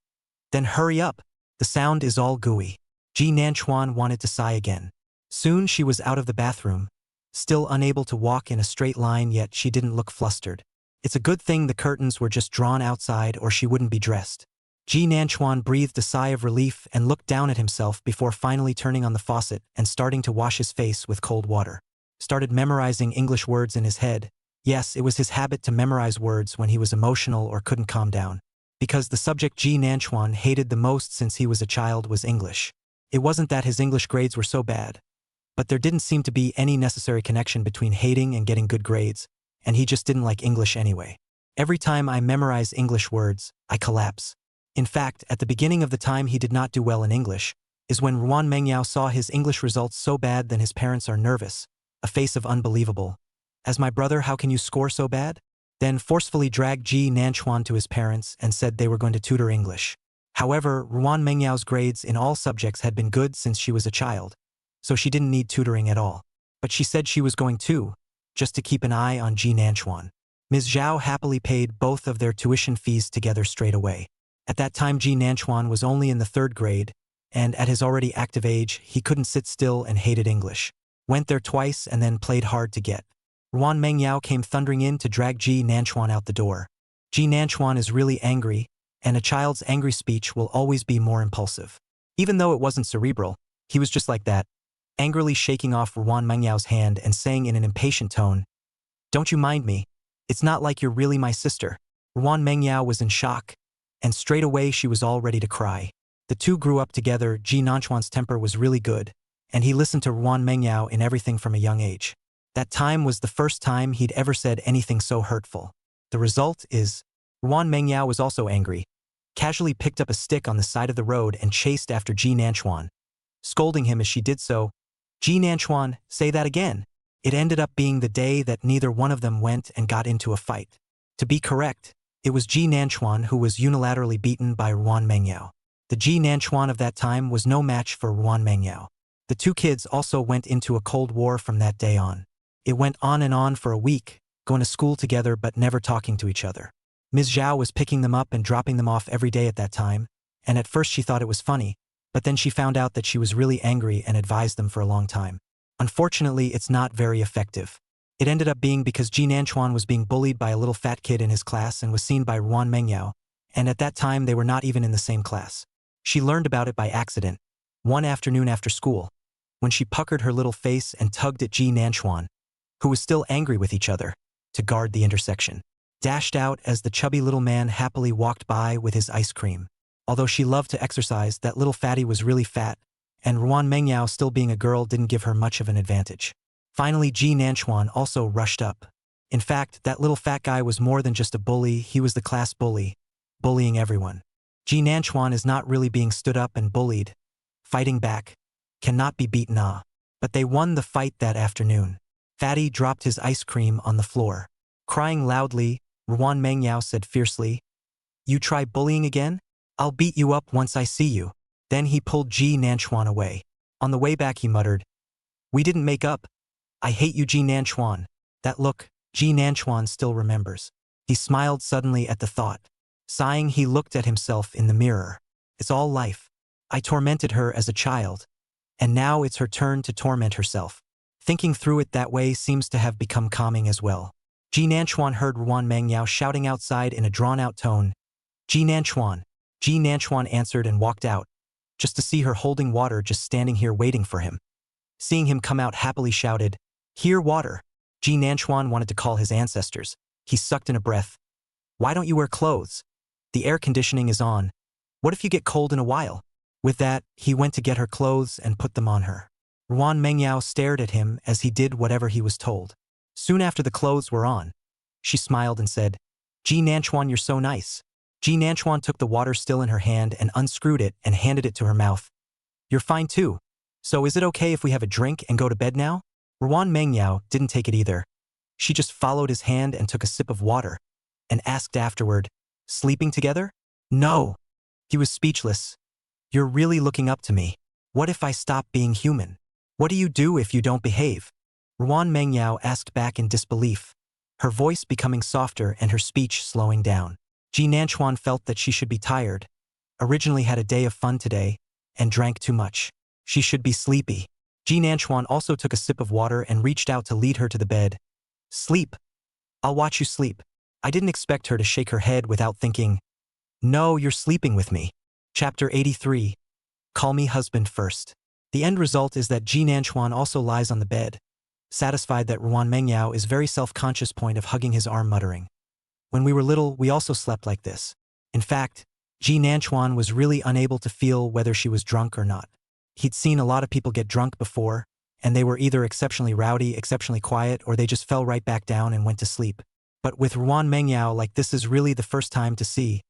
"Then hurry up. The sound is all gooey." Ji Nanchuan wanted to sigh again. Soon she was out of the bathroom, still unable to walk in a straight line, yet she didn't look flustered. It's a good thing the curtains were just drawn outside or she wouldn't be dressed. Ji Nanchuan breathed a sigh of relief and looked down at himself before finally turning on the faucet and starting to wash his face with cold water. Started memorizing English words in his head. Yes, it was his habit to memorize words when he was emotional or couldn't calm down. Because the subject Ji Nanchuan hated the most since he was a child was English. It wasn't that his English grades were so bad, but there didn't seem to be any necessary connection between hating and getting good grades, and he just didn't like English anyway. "Every time I memorize English words, I collapse." In fact, at the beginning of the time he did not do well in English, is when Ruan Mengyao saw his English results so bad that his parents are nervous, a face of unbelievable. "As my brother, how can you score so bad?" Then forcefully dragged Ji Nanchuan to his parents and said they were going to tutor English. However, Ruan Mengyao's grades in all subjects had been good since she was a child, so she didn't need tutoring at all. but she said she was going too, just to keep an eye on Ji Nanchuan. Ms. Zhao happily paid both of their tuition fees together straight away. At that time Ji Nanchuan was only in the 3rd grade, and at his already active age, he couldn't sit still and hated English. Went there twice and then played hard to get. Ruan Mengyao came thundering in to drag Ji Nanchuan out the door. Ji Nanchuan is really angry, and a child's angry speech will always be more impulsive. Even though it wasn't cerebral, he was just like that, angrily shaking off Ruan Mengyao's hand and saying in an impatient tone, "Don't you mind me. It's not like you're really my sister." Ruan Mengyao was in shock, and straight away she was all ready to cry. The two grew up together. Ji Nanchuan's temper was really good, and he listened to Ruan Mengyao in everything from a young age. That time was the first time he'd ever said anything so hurtful. The result is, Ruan Mengyao was also angry, casually picked up a stick on the side of the road and chased after Ji Nanchuan, scolding him as she did so. "Ji Nanchuan, say that again." It ended up being the day that neither one of them went and got into a fight. To be correct, it was Ji Nanchuan who was unilaterally beaten by Ruan Mengyao. The Ji Nanchuan of that time was no match for Ruan Mengyao. The two kids also went into a cold war from that day on. It went on and on for a week, going to school together but never talking to each other. Ms. Zhao was picking them up and dropping them off every day at that time, and at first she thought it was funny, but then she found out that she was really angry and advised them for a long time. Unfortunately, it's not very effective. It ended up being because Ji Nanchuan was being bullied by a little fat kid in his class and was seen by Ruan Mengyao, and at that time they were not even in the same class. She learned about it by accident, one afternoon after school, when she puckered her little face and tugged at Ji Nanchuan, who was still angry with each other, to guard the intersection. Dashed out as the chubby little man happily walked by with his ice cream. Although she loved to exercise, that little fatty was really fat, and Ruan Mengyao, still being a girl, didn't give her much of an advantage. Finally, Ji Nanchuan also rushed up. In fact, that little fat guy was more than just a bully, he was the class bully, bullying everyone. Ji Nanchuan is not really being stood up and bullied. Fighting back cannot be beaten. But they won the fight that afternoon. Fatty dropped his ice cream on the floor. Crying loudly, Ruan Mengyao said fiercely, "You try bullying again? I'll beat you up once I see you." Then he pulled Ji Nanchuan away. On the way back he muttered, "We didn't make up. I hate you, Ji Nanchuan." That look, Ji Nanchuan still remembers. He smiled suddenly at the thought. Sighing, he looked at himself in the mirror. It's all life. I tormented her as a child, and now it's her turn to torment herself. Thinking through it that way seems to have become calming as well. Ji Nanchuan heard Ruan Mengyao shouting outside in a drawn-out tone, "Ji Nanchuan." Ji Nanchuan answered and walked out, just to see her holding water, just standing here waiting for him. Seeing him come out, happily shouted, "Here, water." Ji Nanchuan wanted to call his ancestors. He sucked in a breath. "Why don't you wear clothes? The air conditioning is on. What if you get cold in a while?" With that, he went to get her clothes and put them on her. Ruan Mengyao stared at him as he did whatever he was told. Soon after the clothes were on, she smiled and said, "Ji Nanchuan, you're so nice." Ji Nanchuan took the water still in her hand and unscrewed it and handed it to her mouth. "You're fine too. So is it okay if we have a drink and go to bed now?" Ruan Mengyao didn't take it either. She just followed his hand and took a sip of water, and asked afterward, "Sleeping together?" "No." He was speechless. "You're really looking up to me. What if I stop being human? What do you do if you don't behave?" Ruan Mengyao asked back in disbelief, her voice becoming softer and her speech slowing down. Ji Nanchuan felt that she should be tired, originally had a day of fun today, and drank too much. She should be sleepy. Ji Nanchuan also took a sip of water and reached out to lead her to the bed. "Sleep. I'll watch you sleep." I didn't expect her to shake her head without thinking, "No, you're sleeping with me." Chapter 83. Call me husband first. The end result is that Ji Nanchuan also lies on the bed, satisfied that Ruan Mengyao is very self-conscious point of hugging his arm, muttering, "When we were little, we also slept like this." In fact, Ji Nanchuan was really unable to feel whether she was drunk or not. He'd seen a lot of people get drunk before, and they were either exceptionally rowdy, exceptionally quiet, or they just fell right back down and went to sleep. But with Ruan Mengyao, like, this is really the first time to see.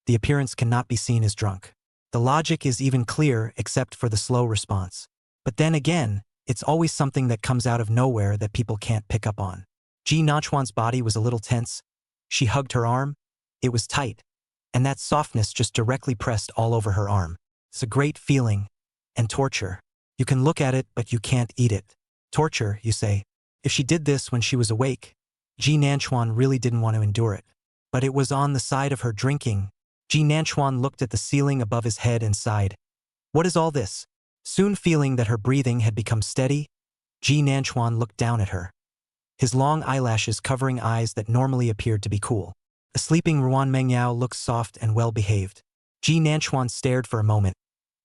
The appearance cannot be seen as drunk. The logic is even clear except for the slow response. But then again, it's always something that comes out of nowhere that people can't pick up on. Ji Nanchuan's body was a little tense. She hugged her arm. It was tight, and that softness just directly pressed all over her arm. It's a great feeling, and torture. You can look at it, but you can't eat it. Torture, you say. If she did this when she was awake, Ji Nanchuan really didn't want to endure it. But it was on the side of her drinking. Ji Nanchuan looked at the ceiling above his head and sighed. What is all this? Soon feeling that her breathing had become steady, Ji Nanchuan looked down at her, his long eyelashes covering eyes that normally appeared to be cool. A sleeping Ruan Mengyao looked soft and well-behaved. Ji Nanchuan stared for a moment,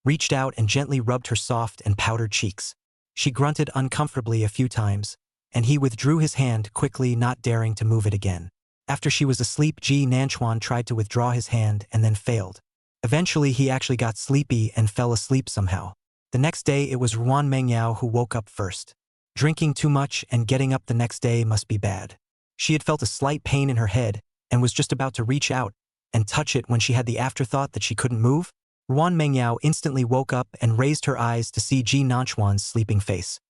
reached out and gently rubbed her soft and powdered cheeks. She grunted uncomfortably a few times, and he withdrew his hand quickly, not daring to move it again. After she was asleep, Ji Nanchuan tried to withdraw his hand and then failed. Eventually, he actually got sleepy and fell asleep somehow. The next day, it was Ruan Mengyao who woke up first. Drinking too much and getting up the next day must be bad. She had felt a slight pain in her head and was just about to reach out and touch it when she had the afterthought that she couldn't move. Ruan Mengyao instantly woke up and raised her eyes to see Ji Nanchuan's sleeping face.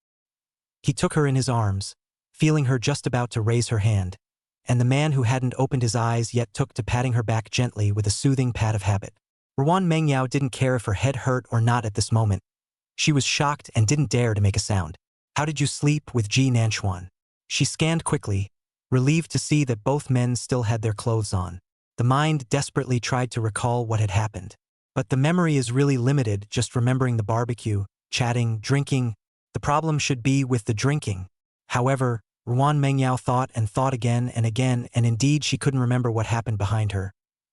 He took her in his arms, feeling her just about to raise her hand, and the man who hadn't opened his eyes yet took to patting her back gently with a soothing pat of habit. Ruan Mengyao didn't care if her head hurt or not at this moment. She was shocked and didn't dare to make a sound. How did you sleep with Ji Nanchuan? She scanned quickly, relieved to see that both men still had their clothes on. The mind desperately tried to recall what had happened. But the memory is really limited, just remembering the barbecue, chatting, drinking. The problem should be with the drinking. However, Ruan Mengyao thought and thought again, and indeed she couldn't remember what happened behind her.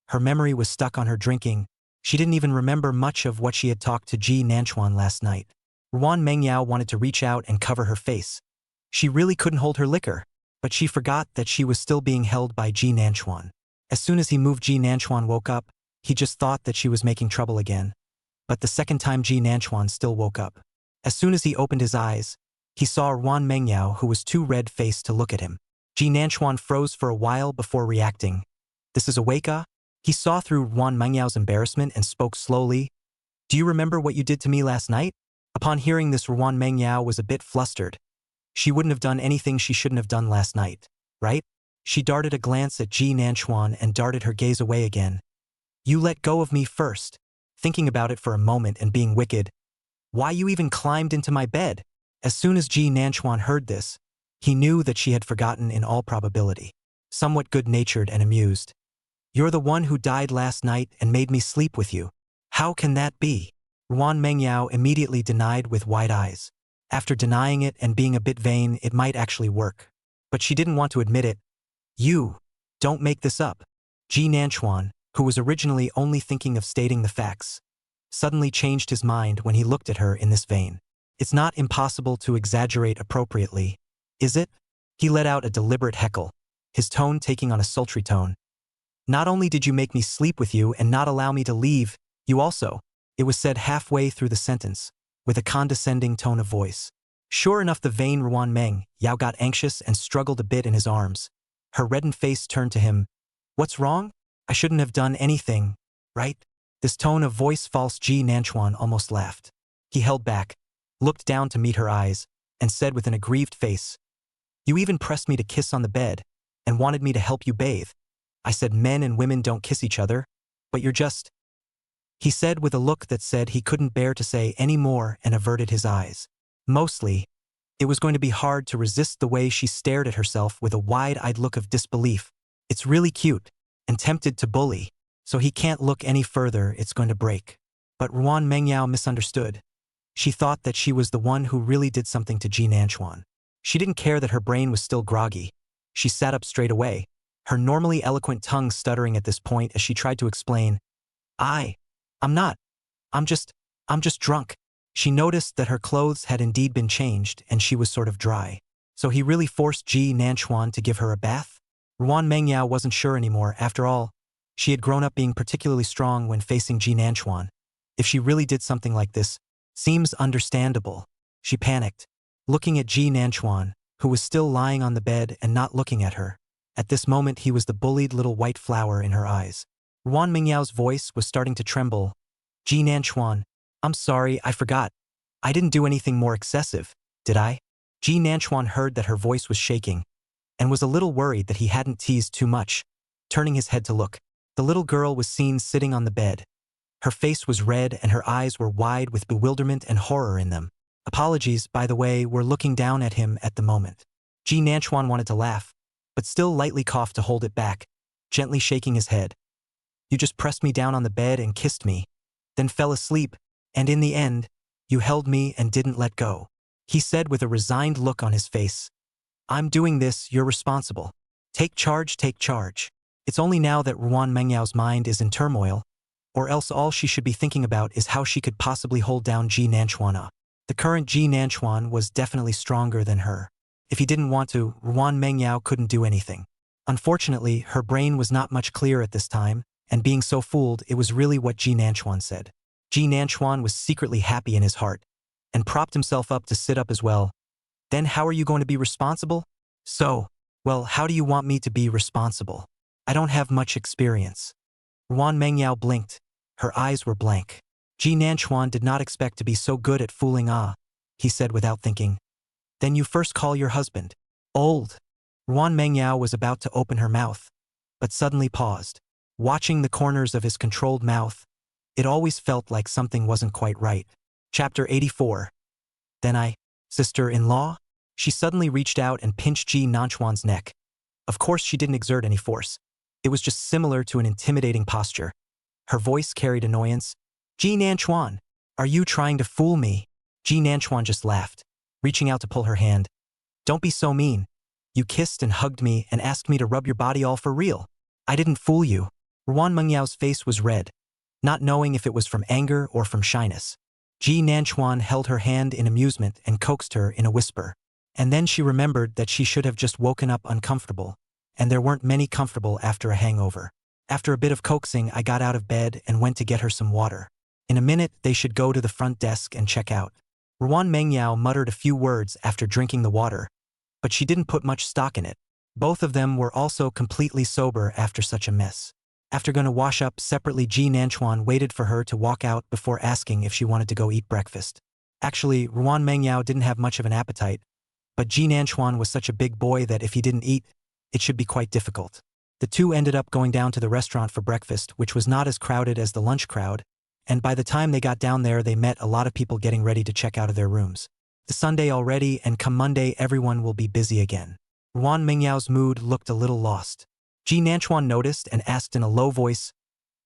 Her memory was stuck on her drinking. She didn't even remember much of what she had talked to Ji Nanchuan last night. Ruan Mengyao wanted to reach out and cover her face. She really couldn't hold her liquor, but she forgot that she was still being held by Ji Nanchuan. As soon as he moved, Ji Nanchuan woke up. He just thought that she was making trouble again. But the second time, Ji Nanchuan still woke up. As soon as he opened his eyes, he saw Ruan Mengyao, who was too red-faced to look at him. Ji Nanchuan froze for a while before reacting. This is a wake-up? He saw through Ruan Mengyao's embarrassment and spoke slowly. Do you remember what you did to me last night? Upon hearing this, Ruan Mengyao was a bit flustered. She wouldn't have done anything she shouldn't have done last night, right? She darted a glance at Ji Nanchuan and darted her gaze away again. You let go of me first. Thinking about it for a moment and being wicked. Why you even climbed into my bed? As soon as Ji Nanchuan heard this, he knew that she had forgotten in all probability. Somewhat good-natured and amused. You're the one who died last night and made me sleep with you. How can that be? Ruan Mengyao immediately denied with wide eyes. After denying it and being a bit vain, it might actually work. But she didn't want to admit it. You, don't make this up. Ji Nanchuan, who was originally only thinking of stating the facts, suddenly changed his mind when he looked at her in this vein. It's not impossible to exaggerate appropriately, is it? He let out a deliberate heckle, his tone taking on a sultry tone. Not only did you make me sleep with you and not allow me to leave, you also. It was said halfway through the sentence, with a condescending tone of voice. Sure enough, the vain Ruan Mengyao got anxious and struggled a bit in his arms. Her reddened face turned to him. What's wrong? I shouldn't have done anything, right? This tone of voice false. Ji Nanchuan almost laughed. He held back, looked down to meet her eyes, and said with an aggrieved face, You even pressed me to kiss on the bed, and wanted me to help you bathe. I said men and women don't kiss each other, but you're just... He said with a look that said he couldn't bear to say any more and averted his eyes. Mostly, it was going to be hard to resist the way she stared at herself with a wide-eyed look of disbelief. It's really cute, and tempted to bully, so he can't look any further, it's going to break. But Ruan Mengyao misunderstood. She thought that she was the one who really did something to Ji Nanchuan. She didn't care that her brain was still groggy. She sat up straight away, her normally eloquent tongue stuttering at this point as she tried to explain, I'm not. I'm just drunk. She noticed that her clothes had indeed been changed and she was sort of dry. So he really forced Ji Nanchuan to give her a bath? Ruan Mengyao wasn't sure anymore. After all, she had grown up being particularly strong when facing Ji Nanchuan. If she really did something like this, seems understandable. She panicked, looking at Ji Nanchuan, who was still lying on the bed and not looking at her. At this moment, he was the bullied little white flower in her eyes. Ruan Mengyao's voice was starting to tremble. Ji Nanchuan, I'm sorry, I forgot. I didn't do anything more excessive, did I? Ji Nanchuan heard that her voice was shaking, and was a little worried that he hadn't teased too much. Turning his head to look, the little girl was seen sitting on the bed. Her face was red and her eyes were wide with bewilderment and horror in them. Apologies, by the way, were looking down at him at the moment. Ji Nanchuan wanted to laugh, but still lightly coughed to hold it back, gently shaking his head. You just pressed me down on the bed and kissed me, then fell asleep, and in the end, you held me and didn't let go. He said with a resigned look on his face. I'm doing this, you're responsible. Take charge, take charge. It's only now that Ruan Mengyao's mind is in turmoil, or else all she should be thinking about is how she could possibly hold down Ji Nanchuan. The current Ji Nanchuan was definitely stronger than her. If he didn't want to, Ruan Mengyao couldn't do anything. Unfortunately, her brain was not much clearer at this time, and being so fooled, it was really what Ji Nanchuan said. Ji Nanchuan was secretly happy in his heart, and propped himself up to sit up as well. Then how are you going to be responsible? Well, how do you want me to be responsible? I don't have much experience. Ruan Mengyao blinked. Her eyes were blank. Ji Nanchuan did not expect to be so good at fooling he said without thinking. Then you first call your husband. Old. Ruan Mengyao was about to open her mouth, but suddenly paused. Watching the corners of his controlled mouth, it always felt like something wasn't quite right. Chapter 84. Then sister-in-law? She suddenly reached out and pinched Ji Nanchuan's neck. Of course she didn't exert any force. It was just similar to an intimidating posture. Her voice carried annoyance. Ji Nanchuan, are you trying to fool me? Ji Nanchuan just laughed, reaching out to pull her hand. Don't be so mean. You kissed and hugged me and asked me to rub your body all for real. I didn't fool you. Ruan Mengyao's face was red, not knowing if it was from anger or from shyness. Ji Nanchuan held her hand in amusement and coaxed her in a whisper. And then she remembered that she should have just woken up uncomfortable, and there weren't many comfortable after a hangover. After a bit of coaxing, I got out of bed and went to get her some water. In a minute, they should go to the front desk and check out. Ruan Mengyao muttered a few words after drinking the water, but she didn't put much stock in it. Both of them were also completely sober after such a mess. After going to wash up separately, Ji Nanchuan waited for her to walk out before asking if she wanted to go eat breakfast. Actually, Ruan Mengyao didn't have much of an appetite, but Ji Nanchuan was such a big boy that if he didn't eat, it should be quite difficult. The two ended up going down to the restaurant for breakfast, which was not as crowded as the lunch crowd, and by the time they got down there, they met a lot of people getting ready to check out of their rooms. The Sunday already, and come Monday, everyone will be busy again. Ruan Mengyao's mood looked a little lost. Ji Nanchuan noticed and asked in a low voice,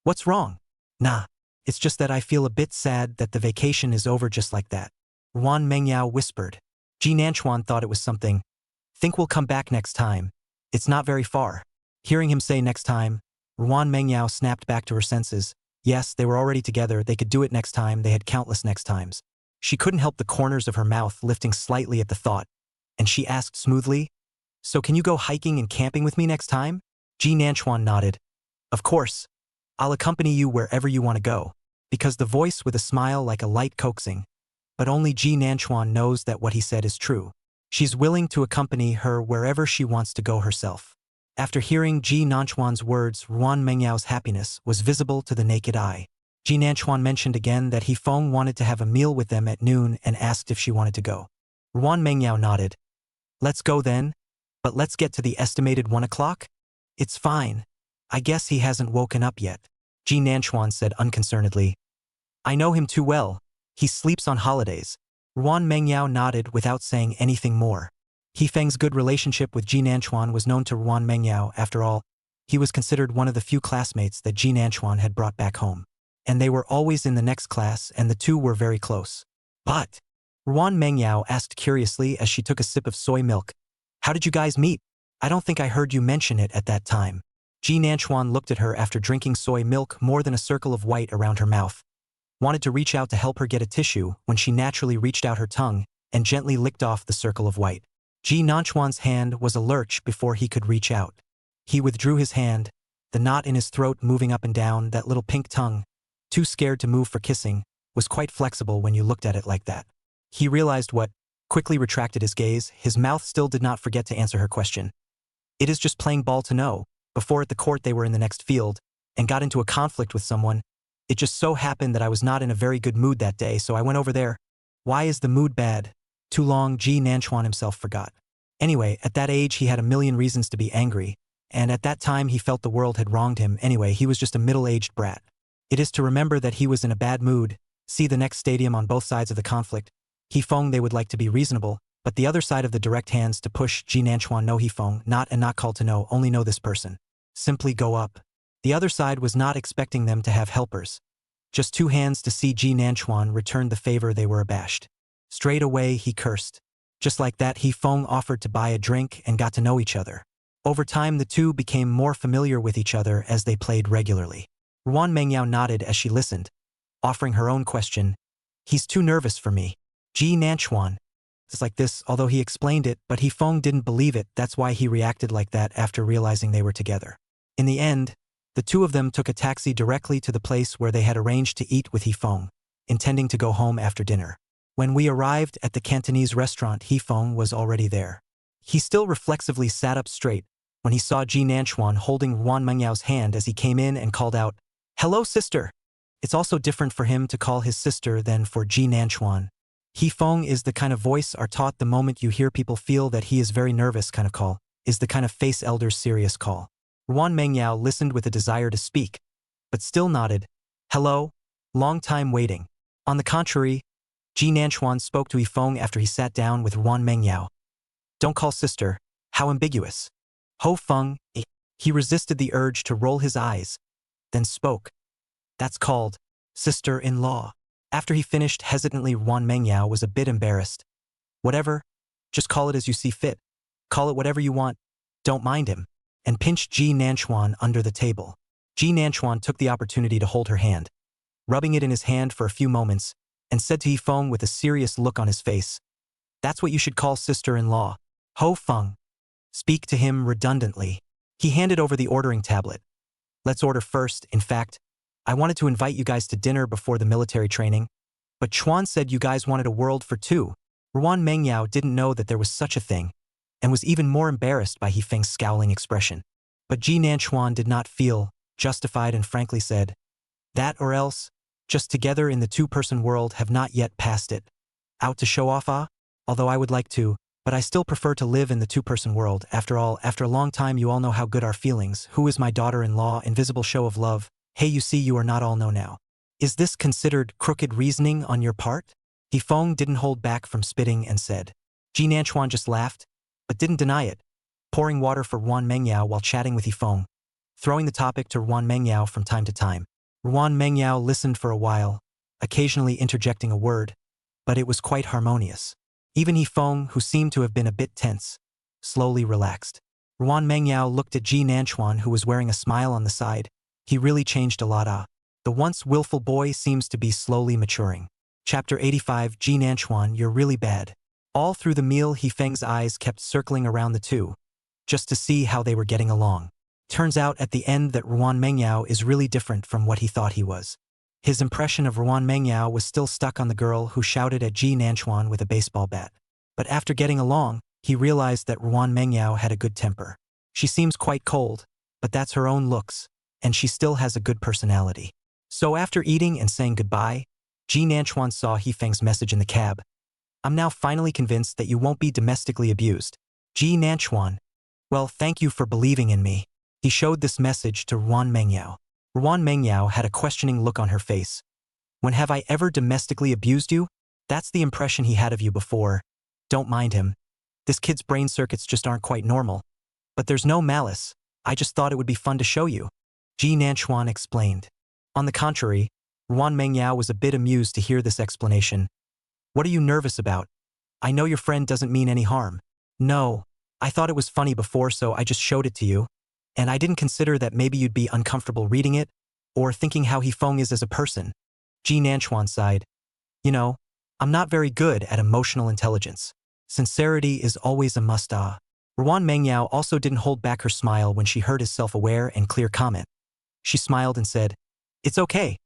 What's wrong? Nah, it's just that I feel a bit sad that the vacation is over just like that. Ruan Mengyao whispered. Ji Nanchuan thought it was something. Think we'll come back next time. It's not very far. Hearing him say next time, Ruan Mengyao snapped back to her senses. Yes, they were already together, they could do it next time, they had countless next times. She couldn't help the corners of her mouth lifting slightly at the thought, and she asked smoothly, So can you go hiking and camping with me next time? Ji Nanchuan nodded. Of course. I'll accompany you wherever you want to go. Because the voice with a smile like a light coaxing. But only Ji Nanchuan knows that what he said is true. She's willing to accompany her wherever she wants to go herself. After hearing Ji Nanchuan's words, Ruan Mengyao's happiness was visible to the naked eye. Ji Nanchuan mentioned again that He Feng wanted to have a meal with them at noon and asked if she wanted to go. Ruan Mengyao nodded. Let's go then, but let's get to the estimated 1 o'clock? It's fine. I guess he hasn't woken up yet. Ji Nanchuan said unconcernedly. I know him too well. He sleeps on holidays. Ruan Mengyao nodded without saying anything more. He Feng's good relationship with Ji Nanchuan was known to Ruan Mengyao. After all, he was considered one of the few classmates that Ji Nanchuan had brought back home. And they were always in the next class, and the two were very close. But Ruan Mengyao asked curiously as she took a sip of soy milk. How did you guys meet? I don't think I heard you mention it at that time. Ji Nanchuan looked at her after drinking soy milk more than a circle of white around her mouth. Wanted to reach out to help her get a tissue when she naturally reached out her tongue and gently licked off the circle of white. Ji Nanchuan's hand was a lurch before he could reach out. He withdrew his hand, the knot in his throat moving up and down, that little pink tongue, too scared to move for kissing, was quite flexible when you looked at it like that. He realized what, quickly retracted his gaze. His mouth still did not forget to answer her question. It is just playing ball to know. Before at the court they were in the next field, and got into a conflict with someone. It just so happened that I was not in a very good mood that day, so I went over there. Why is the mood bad? Too long, Ji Nanchuan himself forgot. Anyway, at that age he had a million reasons to be angry, and at that time he felt the world had wronged him. Anyway, he was just a middle-aged brat. It is to remember that he was in a bad mood. See the next stadium on both sides of the conflict. Hifeng they would like to be reasonable, but the other side of the direct hands to push Ji Nanchuan no Hifeng, not and not called to know, only know this person. Simply go up. The other side was not expecting them to have helpers. Just two hands to see Ji Nanchuan returned the favor, they were abashed. Straight away he cursed. Just like that Hifeng offered to buy a drink and got to know each other. Over time the two became more familiar with each other as they played regularly. Ruan Mengyao nodded as she listened, offering her own question. He's too nervous for me. Ji Nanchuan. It's like this, although he explained it, but Hifeng didn't believe it, that's why he reacted like that after realizing they were together. In the end, the two of them took a taxi directly to the place where they had arranged to eat with Hifeng, intending to go home after dinner. When we arrived at the Cantonese restaurant, Hifeng was already there. He still reflexively sat up straight when he saw Ji Nanchuan holding Ruan Mengyao's hand as he came in and called out, "Hello, sister." It's also different for him to call his sister than for Ji Nanchuan. Hifeng is the kind of voice are taught the moment you hear people feel that he is very nervous kind of call, is the kind of face elders serious call. Ruan Mengyao listened with a desire to speak, but still nodded. "Hello, long time waiting." On the contrary, Ji Nanchuan spoke to Hifeng after he sat down with Ruan Mengyao. "Don't call sister, how ambiguous." Ho Feng, he resisted the urge to roll his eyes, then spoke. "That's called sister-in-law." After he finished hesitantly, Ruan Mengyao was a bit embarrassed. "Whatever, just call it as you see fit. Call it whatever you want, don't mind him," and pinched Ji Nanchuan under the table. Ji Nanchuan took the opportunity to hold her hand, rubbing it in his hand for a few moments, and said to Hifeng with a serious look on his face, "That's what you should call sister-in-law." Ho Feng. Speak to him redundantly. He handed over the ordering tablet. "Let's order first. In fact, I wanted to invite you guys to dinner before the military training, but Chuan said you guys wanted a world for two." Ruan Mengyao didn't know that there was such a thing, and was even more embarrassed by Hifeng's scowling expression. But Ji Nanchuan did not feel justified and frankly said, "That or else, just together in the two-person world, have not yet passed it. Out to show off, ah? Although I would like to, but I still prefer to live in the two-person world. After all, after a long time you all know how good our feelings. Who is my daughter-in-law? Invisible show of love. Hey, you see, you are not all know now. Is this considered crooked reasoning on your part?" Hifeng didn't hold back from spitting and said. Ji Nanchuan just laughed, but didn't deny it, pouring water for Ruan Mengyao while chatting with Hifeng, throwing the topic to Ruan Mengyao from time to time. Ruan Mengyao listened for a while, occasionally interjecting a word, but it was quite harmonious. Even Hifeng, who seemed to have been a bit tense, slowly relaxed. Ruan Mengyao looked at Ji Nanchuan, who was wearing a smile on the side. He really changed a lot, ah. The once willful boy seems to be slowly maturing. Chapter 85. Ji Nanchuan, you're really bad. All through the meal, Hifeng's eyes kept circling around the two, just to see how they were getting along. Turns out at the end that Ruan Mengyao is really different from what he thought he was. His impression of Ruan Mengyao was still stuck on the girl who shouted at Ji Nanchuan with a baseball bat. But after getting along, he realized that Ruan Mengyao had a good temper. She seems quite cold, but that's her own looks, and she still has a good personality. So after eating and saying goodbye, Ji Nanchuan saw Hifeng's message in the cab. "I'm now finally convinced that you won't be domestically abused." Ji Nanchuan. "Well, thank you for believing in me." He showed this message to Ruan Mengyao. Ruan Mengyao had a questioning look on her face. "When have I ever domestically abused you?" That's the impression he had of you before. Don't mind him. This kid's brain circuits just aren't quite normal. But there's no malice. I just thought it would be fun to show you. Ji Nanchuan explained. On the contrary, Ruan Mengyao was a bit amused to hear this explanation. "What are you nervous about? I know your friend doesn't mean any harm." "No, I thought it was funny before, so I just showed it to you. And I didn't consider that maybe you'd be uncomfortable reading it, or thinking how Hifeng is as a person." Ji Nanchuan sighed. "You know, I'm not very good at emotional intelligence. Sincerity is always a must-ah." Ruan Mengyao also didn't hold back her smile when she heard his self-aware and clear comment. She smiled and said, "It's okay.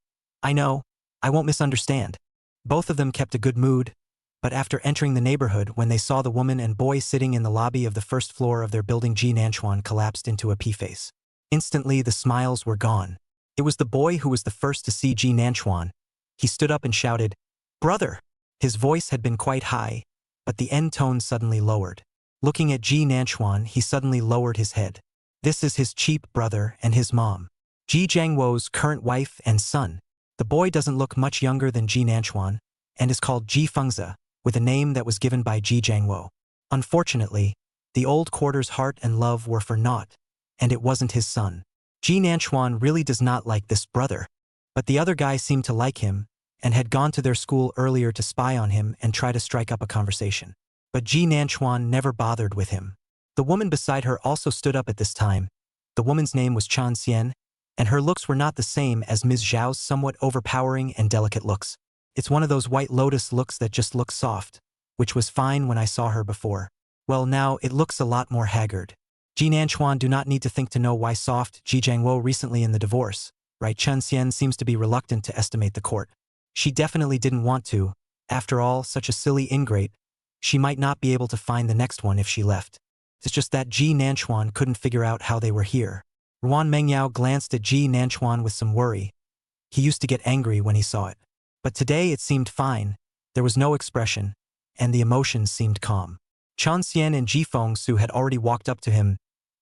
I know. I won't misunderstand." Both of them kept a good mood, but after entering the neighborhood, when they saw the woman and boy sitting in the lobby of the first floor of their building, Ji Nanchuan collapsed into a pea-face. Instantly, the smiles were gone. It was the boy who was the first to see Ji Nanchuan. He stood up and shouted, "Brother!" His voice had been quite high, but the end tone suddenly lowered. Looking at Ji Nanchuan, he suddenly lowered his head. This is his cheap brother and his mom. Ji Jiangwo's current wife and son. The boy doesn't look much younger than Ji Nanchuan, and is called Ji Fengzi, with a name that was given by Ji Jangwo. Unfortunately, the old quarter's heart and love were for naught, and it wasn't his son. Ji Nanchuan really does not like this brother, but the other guy seemed to like him and had gone to their school earlier to spy on him and try to strike up a conversation. But Ji Nanchuan never bothered with him. The woman beside her also stood up at this time. The woman's name was Chan Xian, and her looks were not the same as Ms. Zhao's somewhat overpowering and delicate looks. It's one of those white lotus looks that just looks soft, which was fine when I saw her before. Well, now it looks a lot more haggard. Ji Nanchuan do not need to think to know why soft Ji Jangwo recently in the divorce, right? Chen Xian seems to be reluctant to estimate the court. She definitely didn't want to. After all, such a silly ingrate, she might not be able to find the next one if she left. It's just that Ji Nanchuan couldn't figure out how they were here. Ruan Mengyao glanced at Ji Nanchuan with some worry. He used to get angry when he saw it. But today it seemed fine, there was no expression, and the emotions seemed calm. Chan Xian and Ji Fengsu had already walked up to him.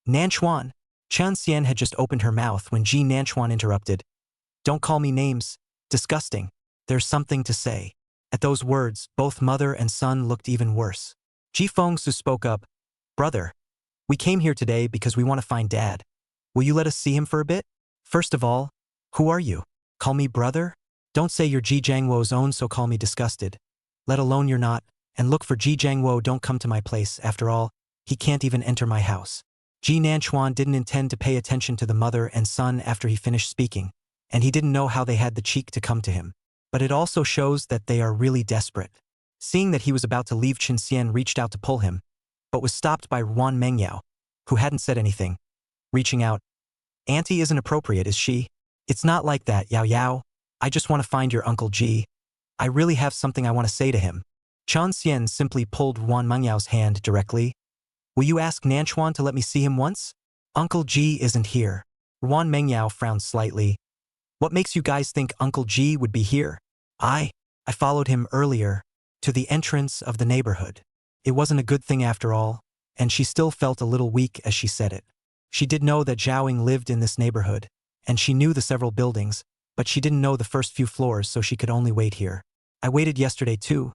Nanchuan. Chan Xian had just opened her mouth when Ji Nanchuan interrupted. Don't call me names. Disgusting. There's something to say. At those words, both mother and son looked even worse. Ji Fengsu spoke up. Brother, we came here today because we want to find Dad. Will you let us see him for a bit? First of all, who are you? Call me brother? Don't say you're Ji Jangwo's own, so call me disgusted. Let alone you're not, and look for Ji Jangwo, don't come to my place, after all, he can't even enter my house. Ji Nanchuan didn't intend to pay attention to the mother and son after he finished speaking, and he didn't know how they had the cheek to come to him. But it also shows that they are really desperate. Seeing that he was about to leave, Chen Xian reached out to pull him, but was stopped by Ruan Mengyao, who hadn't said anything. Reaching out. Auntie isn't appropriate, is she? It's not like that, Yao Yao. I just want to find your Uncle Ji. I really have something I want to say to him. Chan Xian simply pulled Ruan Mengyao's hand directly. Will you ask Nanchuan to let me see him once? Uncle Ji isn't here. Ruan Mengyao frowned slightly. What makes you guys think Uncle Ji would be here? I followed him earlier, to the entrance of the neighborhood. It wasn't a good thing after all, and she still felt a little weak as she said it. She did know that Zhaoying lived in this neighborhood, and she knew the several buildings, but she didn't know the first few floors, so she could only wait here. I waited yesterday too,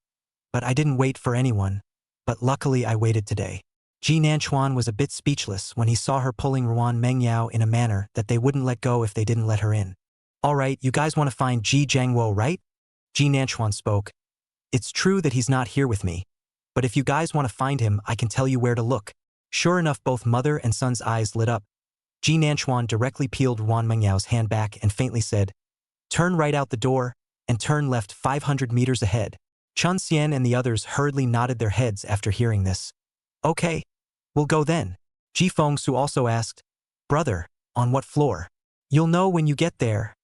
but I didn't wait for anyone, but luckily I waited today. Ji Nanchuan was a bit speechless when he saw her pulling Ruan Mengyao in a manner that they wouldn't let go if they didn't let her in. All right, you guys want to find Ji Jangwo, right? Ji Nanchuan spoke. It's true that he's not here with me, but if you guys want to find him, I can tell you where to look. Sure enough, both mother and son's eyes lit up. Ji Nanchuan directly peeled Ruan Mengyao's hand back and faintly said, turn right out the door, and turn left 500 meters ahead. Chan Xian and the others hurriedly nodded their heads after hearing this. Okay, we'll go then. Ji Fengsu also asked, brother, on what floor? You'll know when you get there,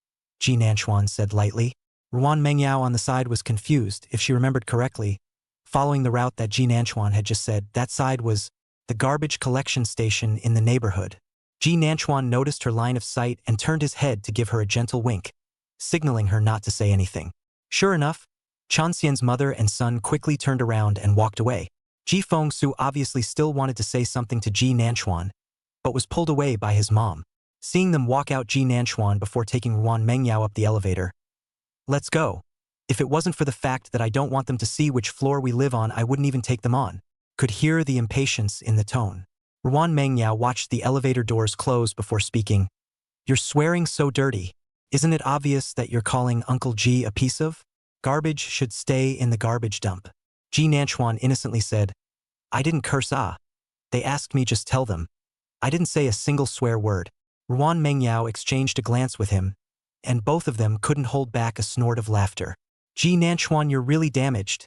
Ji Nanchuan said lightly. Ruan Mengyao on the side was confused. If she remembered correctly, following the route that Ji Nanchuan had just said, that side was the garbage collection station in the neighborhood. Ji Nanchuan noticed her line of sight and turned his head to give her a gentle wink, signaling her not to say anything. Sure enough, Chan Xian's mother and son quickly turned around and walked away. Ji Fengsu obviously still wanted to say something to Ji Nanchuan, but was pulled away by his mom. Seeing them walk out Ji Nanchuan before taking Ruan Mengyao up the elevator. Let's go. If it wasn't for the fact that I don't want them to see which floor we live on, I wouldn't even take them on. Could hear the impatience in the tone. Ruan Mengyao watched the elevator doors close before speaking. You're swearing so dirty. Isn't it obvious that you're calling Uncle Ji a piece of garbage should stay in the garbage dump? Ji Nanchuan innocently said, I didn't curse They asked me, just tell them. I didn't say a single swear word. Ruan Mengyao exchanged a glance with him, and both of them couldn't hold back a snort of laughter. Ji Nanchuan, you're really damaged,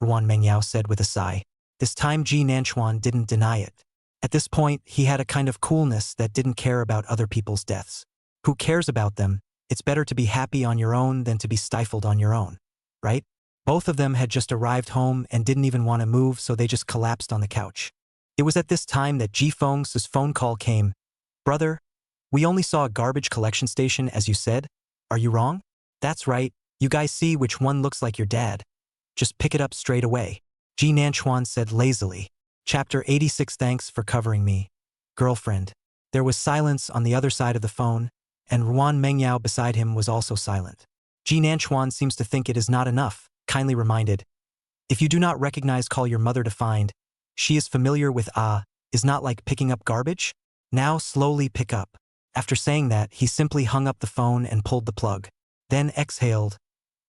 Ruan Mengyao said with a sigh. This time Ji Nanchuan didn't deny it. At this point, he had a kind of coolness that didn't care about other people's deaths. Who cares about them? It's better to be happy on your own than to be stifled on your own, right? Both of them had just arrived home and didn't even want to move, so they just collapsed on the couch. It was at this time that Ji Fengsu's phone call came. Brother, we only saw a garbage collection station as you said. Are you wrong? That's right. You guys see which one looks like your dad. Just pick it up straight away. Ji Nanchuan said lazily. Chapter 86. Thanks for covering me, girlfriend. There was silence on the other side of the phone, and Ruan Mengyao beside him was also silent. Ji Nanchuan seems to think it is not enough, kindly reminded. If you do not recognize call your mother to find, she is familiar with is not like picking up garbage? Now slowly pick up. After saying that, he simply hung up the phone and pulled the plug. Then exhaled.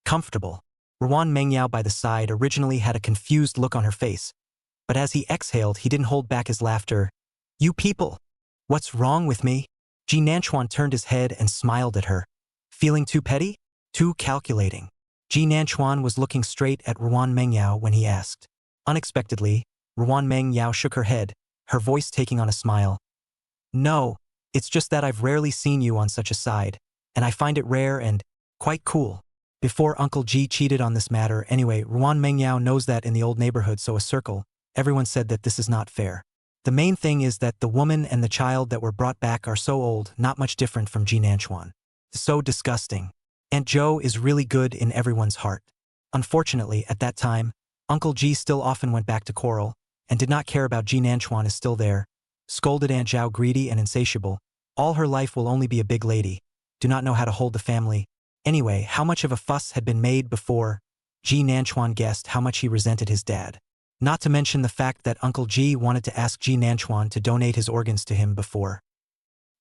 Comfortable. Ruan Mengyao by the side originally had a confused look on her face. But as he exhaled, he didn't hold back his laughter. You people! What's wrong with me? Ji Nanchuan turned his head and smiled at her. Feeling too petty? Too calculating. Ji Nanchuan was looking straight at Ruan Mengyao when he asked. Unexpectedly, Ruan Mengyao shook her head, her voice taking on a smile. No, it's just that I've rarely seen you on such a side, and I find it rare and quite cool. Before Uncle Ji cheated on this matter anyway, Ruan Mengyao knows that in the old neighborhood so a circle, everyone said that this is not fair. The main thing is that the woman and the child that were brought back are so old, not much different from Ji Nanchuan. So disgusting. Aunt Jo is really good in everyone's heart. Unfortunately, at that time, Uncle Ji still often went back to quarrel, and did not care about Ji Nanchuan is still there. Scolded Aunt Zhao greedy and insatiable. All her life will only be a big lady. Do not know how to hold the family. Anyway, how much of a fuss had been made before Ji Nanchuan guessed how much he resented his dad. Not to mention the fact that Uncle Ji wanted to ask Ji Nanchuan to donate his organs to him before.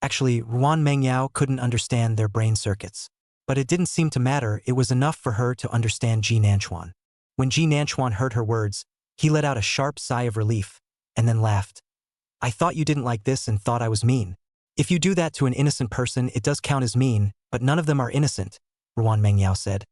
Actually, Ruan Mengyao couldn't understand their brain circuits. But it didn't seem to matter, it was enough for her to understand Ji Nanchuan. When Ji Nanchuan heard her words, he let out a sharp sigh of relief, and then laughed. I thought you didn't like this and thought I was mean. If you do that to an innocent person, it does count as mean, but none of them are innocent, Ruan Mengyao said.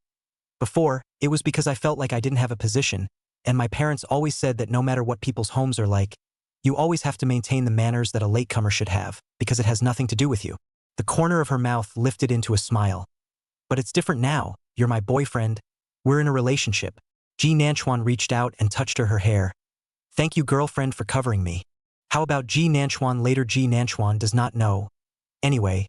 Before, it was because I felt like I didn't have a position, and my parents always said that no matter what people's homes are like, you always have to maintain the manners that a latecomer should have, because it has nothing to do with you. The corner of her mouth lifted into a smile. But it's different now, you're my boyfriend. We're in a relationship. Ji Nanchuan reached out and touched her hair. Thank you, girlfriend, for covering me. How about Ji Nanchuan later? Ji Nanchuan does not know. Anyway,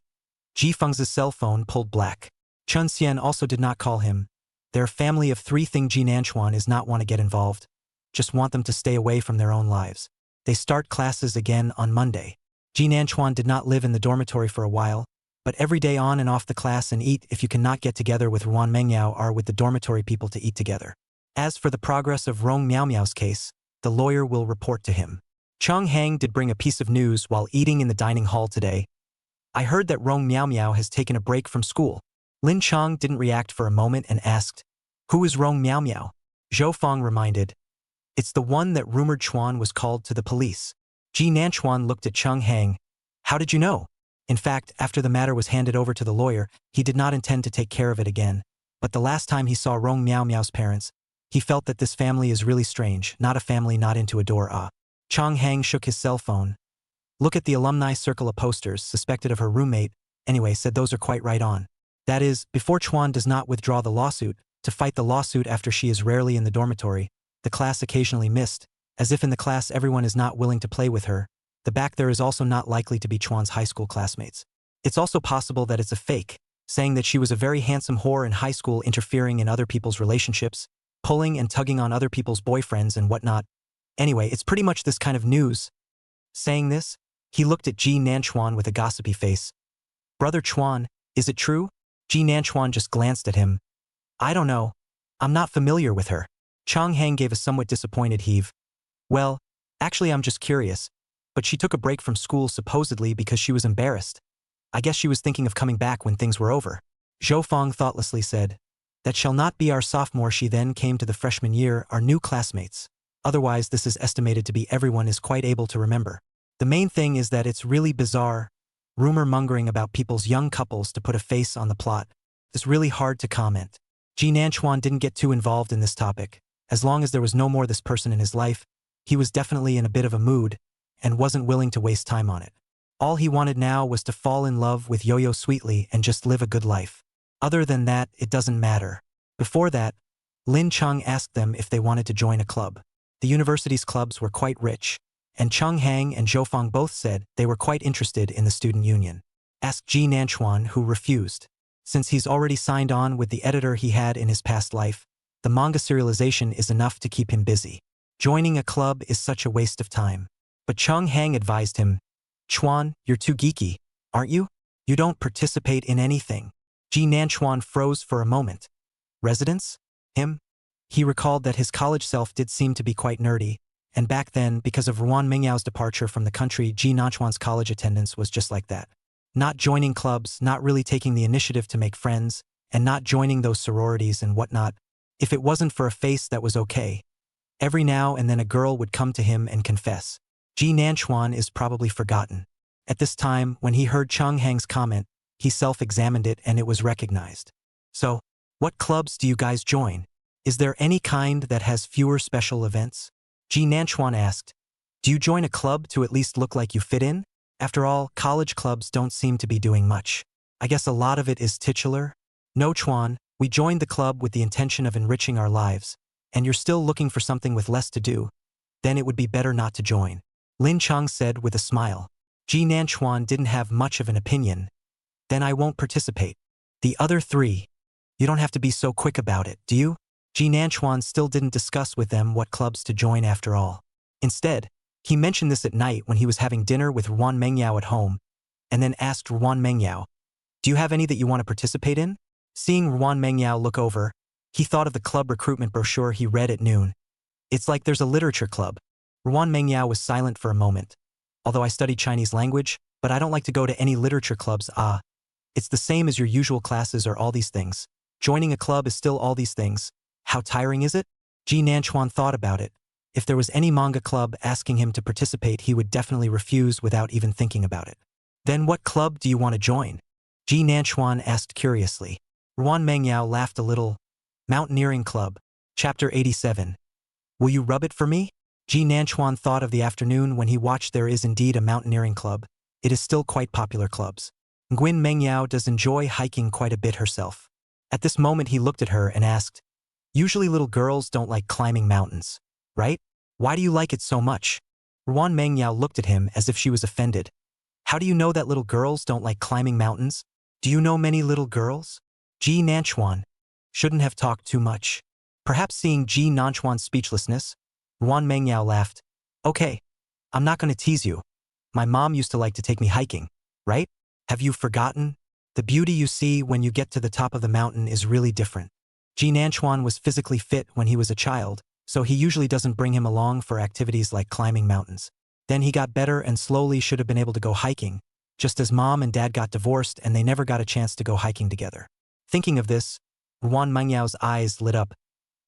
Ji Feng's cell phone pulled black. Chun Xian also did not call him. They're a family of three. Thing Ji Nanchuan is not want to get involved. Just want them to stay away from their own lives. They start classes again on Monday. Ji Nanchuan did not live in the dormitory for a while, but every day on and off the class and eat if you cannot get together with Ruan Mengyao are with the dormitory people to eat together. As for the progress of Rong Miao Miao's case, the lawyer will report to him. Chong Hang did bring a piece of news while eating in the dining hall today. I heard that Rong Miao Miao has taken a break from school. Lin Chong didn't react for a moment and asked, Who is Rong Miao Miao? Zhou Feng reminded. It's the one that rumored Chuan was called to the police. Ji Nanchuan looked at Chong Hang. How did you know? In fact, after the matter was handed over to the lawyer, he did not intend to take care of it again. But the last time he saw Rong Miao Miao's parents, he felt that this family is really strange, not a family not into a door. Chong Hang shook his cell phone. Look at the alumni circle of posters, suspected of her roommate, anyway said those are quite right on. That is, before Chuan does not withdraw the lawsuit, to fight the lawsuit after she is rarely in the dormitory, the class occasionally missed, as if in the class everyone is not willing to play with her. The back there is also not likely to be Chuan's high school classmates. It's also possible that it's a fake, saying that she was a very handsome whore in high school interfering in other people's relationships, pulling and tugging on other people's boyfriends and whatnot. Anyway, it's pretty much this kind of news. Saying this, he looked at Ji Nanchuan with a gossipy face. Brother Chuan, is it true? Ji Nanchuan just glanced at him. I don't know. I'm not familiar with her. Chong Hang gave a somewhat disappointed heave. Well, actually I'm just curious. But she took a break from school supposedly because she was embarrassed. I guess she was thinking of coming back when things were over. Zhou Feng thoughtlessly said. That shall not be our sophomore. She then came to the freshman year, our new classmates. Otherwise this is estimated to be everyone is quite able to remember. The main thing is that it's really bizarre. Rumor mongering about people's young couples to put a face on the plot. It's really hard to comment. Ji Nanchuan didn't get too involved in this topic. As long as there was no more this person in his life, he was definitely in a bit of a mood and wasn't willing to waste time on it. All he wanted now was to fall in love with Yo-Yo sweetly and just live a good life. Other than that, it doesn't matter. Before that, Lin Cheng asked them if they wanted to join a club. The university's clubs were quite rich, and Chong Hang and Zhou Feng both said they were quite interested in the student union. Asked Ji Nanchuan, who refused. Since he's already signed on with the editor he had in his past life, the manga serialization is enough to keep him busy. Joining a club is such a waste of time. But Chong Hang advised him, Chuan, you're too geeky, aren't you? You don't participate in anything. Ji Nanchuan froze for a moment. Residence? Him? He recalled that his college self did seem to be quite nerdy, and back then, because of Ruan Mengyao's departure from the country, Ji Nanchuan's college attendance was just like that. Not joining clubs, not really taking the initiative to make friends, and not joining those sororities and whatnot. If it wasn't for a face that was okay. Every now and then a girl would come to him and confess. Ji Nanchuan is probably forgotten. At this time, when he heard Cheng Hang's comment, he self-examined it and it was recognized. So, what clubs do you guys join? Is there any kind that has fewer special events? Ji Nanchuan asked. Do you join a club to at least look like you fit in? After all, college clubs don't seem to be doing much. I guess a lot of it is titular. No, Chuan, we joined the club with the intention of enriching our lives, and you're still looking for something with less to do. Then it would be better not to join. Lin Cheng said with a smile. Ji Nanchuan didn't have much of an opinion. Then I won't participate. The other three. You don't have to be so quick about it, do you? Ji Nanchuan still didn't discuss with them what clubs to join after all. Instead, he mentioned this at night when he was having dinner with Ruan Mengyao at home, and then asked Ruan Mengyao, do you have any that you want to participate in? Seeing Ruan Mengyao look over, he thought of the club recruitment brochure he read at noon. It's like there's a literature club. Ruan Mengyao was silent for a moment. Although I study Chinese language, but I don't like to go to any literature clubs. It's the same as your usual classes or all these things. Joining a club is still all these things. How tiring is it? Ji Nanchuan thought about it. If there was any manga club asking him to participate, he would definitely refuse without even thinking about it. Then what club do you want to join? Ji Nanchuan asked curiously. Ruan Mengyao laughed a little. Mountaineering Club. Chapter 87. Will you rub it for me? Ji Nanchuan thought of the afternoon when he watched there is indeed a mountaineering club. It is still quite popular clubs. Nguyen Mengyao does enjoy hiking quite a bit herself. At this moment he looked at her and asked, usually little girls don't like climbing mountains, right? Why do you like it so much? Ruan Mengyao looked at him as if she was offended. How do you know that little girls don't like climbing mountains? Do you know many little girls? Ji Nanchuan shouldn't have talked too much. Perhaps seeing Ji Nanchuan's speechlessness, Ruan Mengyao laughed. Okay, I'm not going to tease you. My mom used to like to take me hiking, right? Have you forgotten? The beauty you see when you get to the top of the mountain is really different. Ji Nanchuan was physically fit when he was a child, so he usually doesn't bring him along for activities like climbing mountains. Then he got better and slowly should have been able to go hiking, just as mom and dad got divorced and they never got a chance to go hiking together. Thinking of this, Ruan Mengyao's eyes lit up.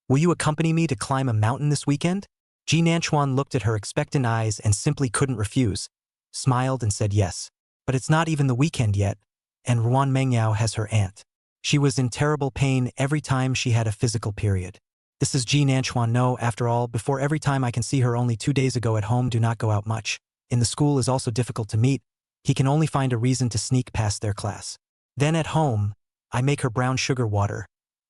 Will you accompany me to climb a mountain this weekend? Ji Nanchuan looked at her expectant eyes and simply couldn't refuse, smiled and said yes. But it's not even the weekend yet, and Ruan Mengyao has her aunt. She was in terrible pain every time she had a physical period. This is Ji Nanchuan. No, after all, before every time I can see her only 2 days ago at home do not go out much. In the school is also difficult to meet. He can only find a reason to sneak past their class. Then at home, I make her brown sugar water.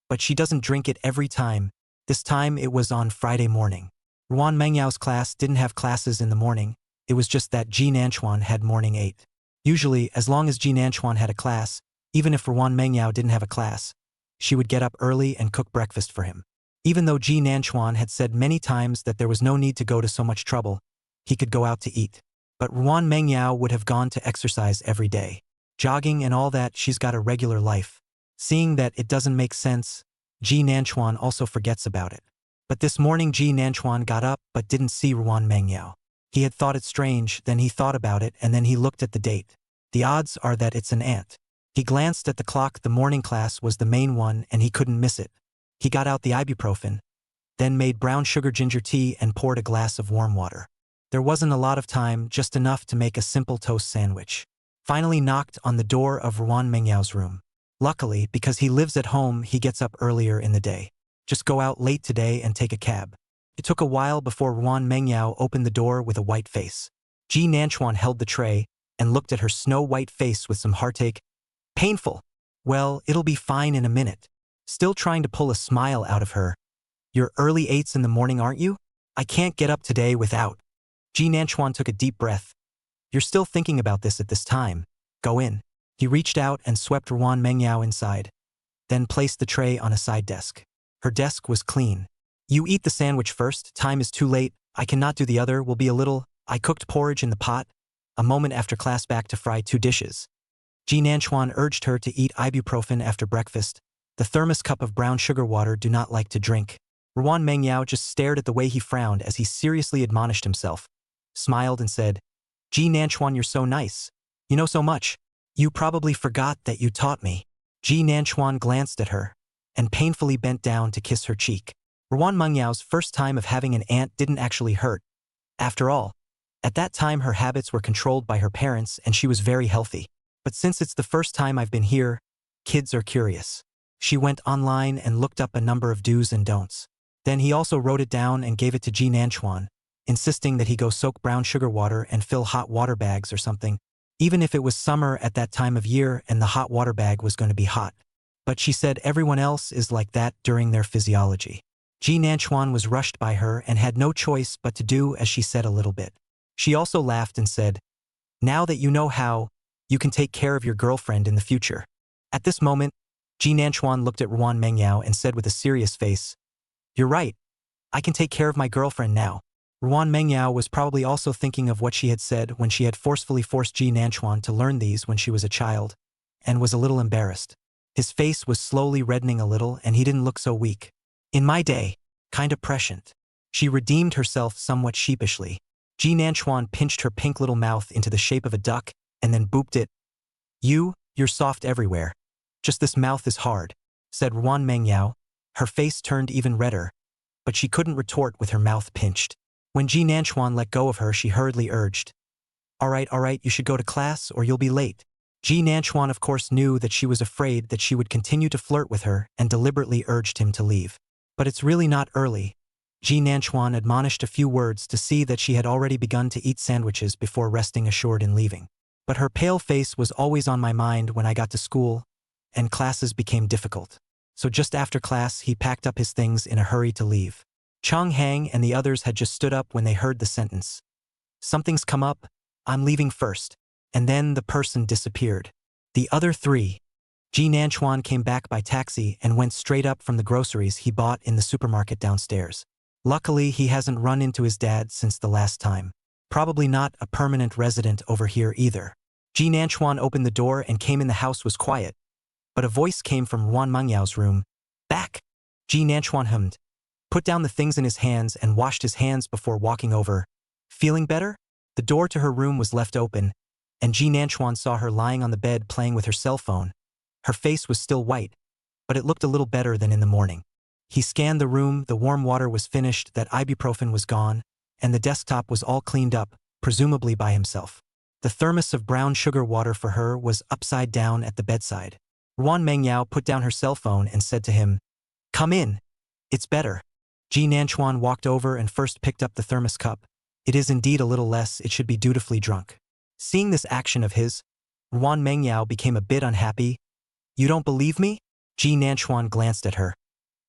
But she doesn't drink it every time. This time it was on Friday morning. Ruan Mengyao's class didn't have classes in the morning. It was just that Ji Nanchuan had morning 8. Usually, as long as Ji Nanchuan had a class, even if Ruan Mengyao didn't have a class, she would get up early and cook breakfast for him. Even though Ji Nanchuan had said many times that there was no need to go to so much trouble, he could go out to eat. But Ruan Mengyao would have gone to exercise every day. Jogging and all that, she's got a regular life. Seeing that it doesn't make sense, Ji Nanchuan also forgets about it. But this morning Ji Nanchuan got up but didn't see Ruan Mengyao. He had thought it strange, then he thought about it, and then he looked at the date. The odds are that it's an aunt. He glanced at the clock. The morning class was the main one and he couldn't miss it. He got out the ibuprofen, then made brown sugar ginger tea and poured a glass of warm water. There wasn't a lot of time, just enough to make a simple toast sandwich. Finally knocked on the door of Ruan Mengyao's room. Luckily, because he lives at home, he gets up earlier in the day. Just go out late today and take a cab. It took a while before Ruan Mengyao opened the door with a white face. Ji Nanchuan held the tray and looked at her snow-white face with some heartache. Painful. Well, it'll be fine in a minute. Still trying to pull a smile out of her. You're early 8s in the morning, aren't you? I can't get up today without. Ji Nanchuan took a deep breath. You're still thinking about this at this time. Go in. He reached out and swept Ruan Mengyao inside, then placed the tray on a side desk. Her desk was clean. You eat the sandwich first, time is too late, I cannot do the other, will be a little. I cooked porridge in the pot. A moment after class back to fry 2 dishes. Ji Nanchuan urged her to eat ibuprofen after breakfast. The thermos cup of brown sugar water do not like to drink. Ruan Mengyao just stared at the way he frowned as he seriously admonished himself, smiled and said, Ji Nanchuan, you're so nice. You know so much. You probably forgot that you taught me. Ji Nanchuan glanced at her and painfully bent down to kiss her cheek. Ruan Mengyao's first time of having an aunt didn't actually hurt. After all, at that time her habits were controlled by her parents and she was very healthy. But since it's the first time I've been here, kids are curious. She went online and looked up a number of do's and don'ts. Then he also wrote it down and gave it to Ji Nanchuan, insisting that he go soak brown sugar water and fill hot water bags or something, even if it was summer at that time of year and the hot water bag was going to be hot. But she said everyone else is like that during their physiology. Ji Nanchuan was rushed by her and had no choice but to do as she said a little bit. She also laughed and said, now that you know how, you can take care of your girlfriend in the future. At this moment, Ji Nanchuan looked at Ruan Mengyao and said with a serious face, you're right. I can take care of my girlfriend now. Ruan Mengyao was probably also thinking of what she had said when she had forcefully forced Ji Nanchuan to learn these when she was a child, and was a little embarrassed. His face was slowly reddening a little and he didn't look so weak. In my day, kinda prescient. She redeemed herself somewhat sheepishly. Ji Nanchuan pinched her pink little mouth into the shape of a duck and then booped it. You're soft everywhere. Just this mouth is hard, said Ruan Mengyao. Her face turned even redder, but she couldn't retort with her mouth pinched. When Ji Nanchuan let go of her, she hurriedly urged, all right, you should go to class or you'll be late. Ji Nanchuan of course knew that she was afraid that she would continue to flirt with her and deliberately urged him to leave. But it's really not early. Ji Nanchuan admonished a few words to see that she had already begun to eat sandwiches before resting assured in leaving. But her pale face was always on my mind when I got to school, and classes became difficult. So just after class, he packed up his things in a hurry to leave. Chang Hang and the others had just stood up when they heard the sentence. Something's come up, I'm leaving first. And then the person disappeared. The other three. Ji Nanchuan came back by taxi and went straight up from the groceries he bought in the supermarket downstairs. Luckily, he hasn't run into his dad since the last time. Probably not a permanent resident over here either. Ji Nanchuan opened the door and came in. The house was quiet, but a voice came from Ruan Mengyao's room. Back! Ji Nanchuan hummed, put down the things in his hands and washed his hands before walking over. Feeling better? The door to her room was left open, and Ji Nanchuan saw her lying on the bed playing with her cell phone. Her face was still white, but it looked a little better than in the morning. He scanned the room, the warm water was finished, that ibuprofen was gone, and the desktop was all cleaned up, presumably by himself. The thermos of brown sugar water for her was upside down at the bedside. Ruan Mengyao put down her cell phone and said to him, come in. It's better. Ji Nanchuan walked over and first picked up the thermos cup. It is indeed a little less, it should be dutifully drunk. Seeing this action of his, Ruan Mengyao became a bit unhappy. You don't believe me? Ji Nanchuan glanced at her.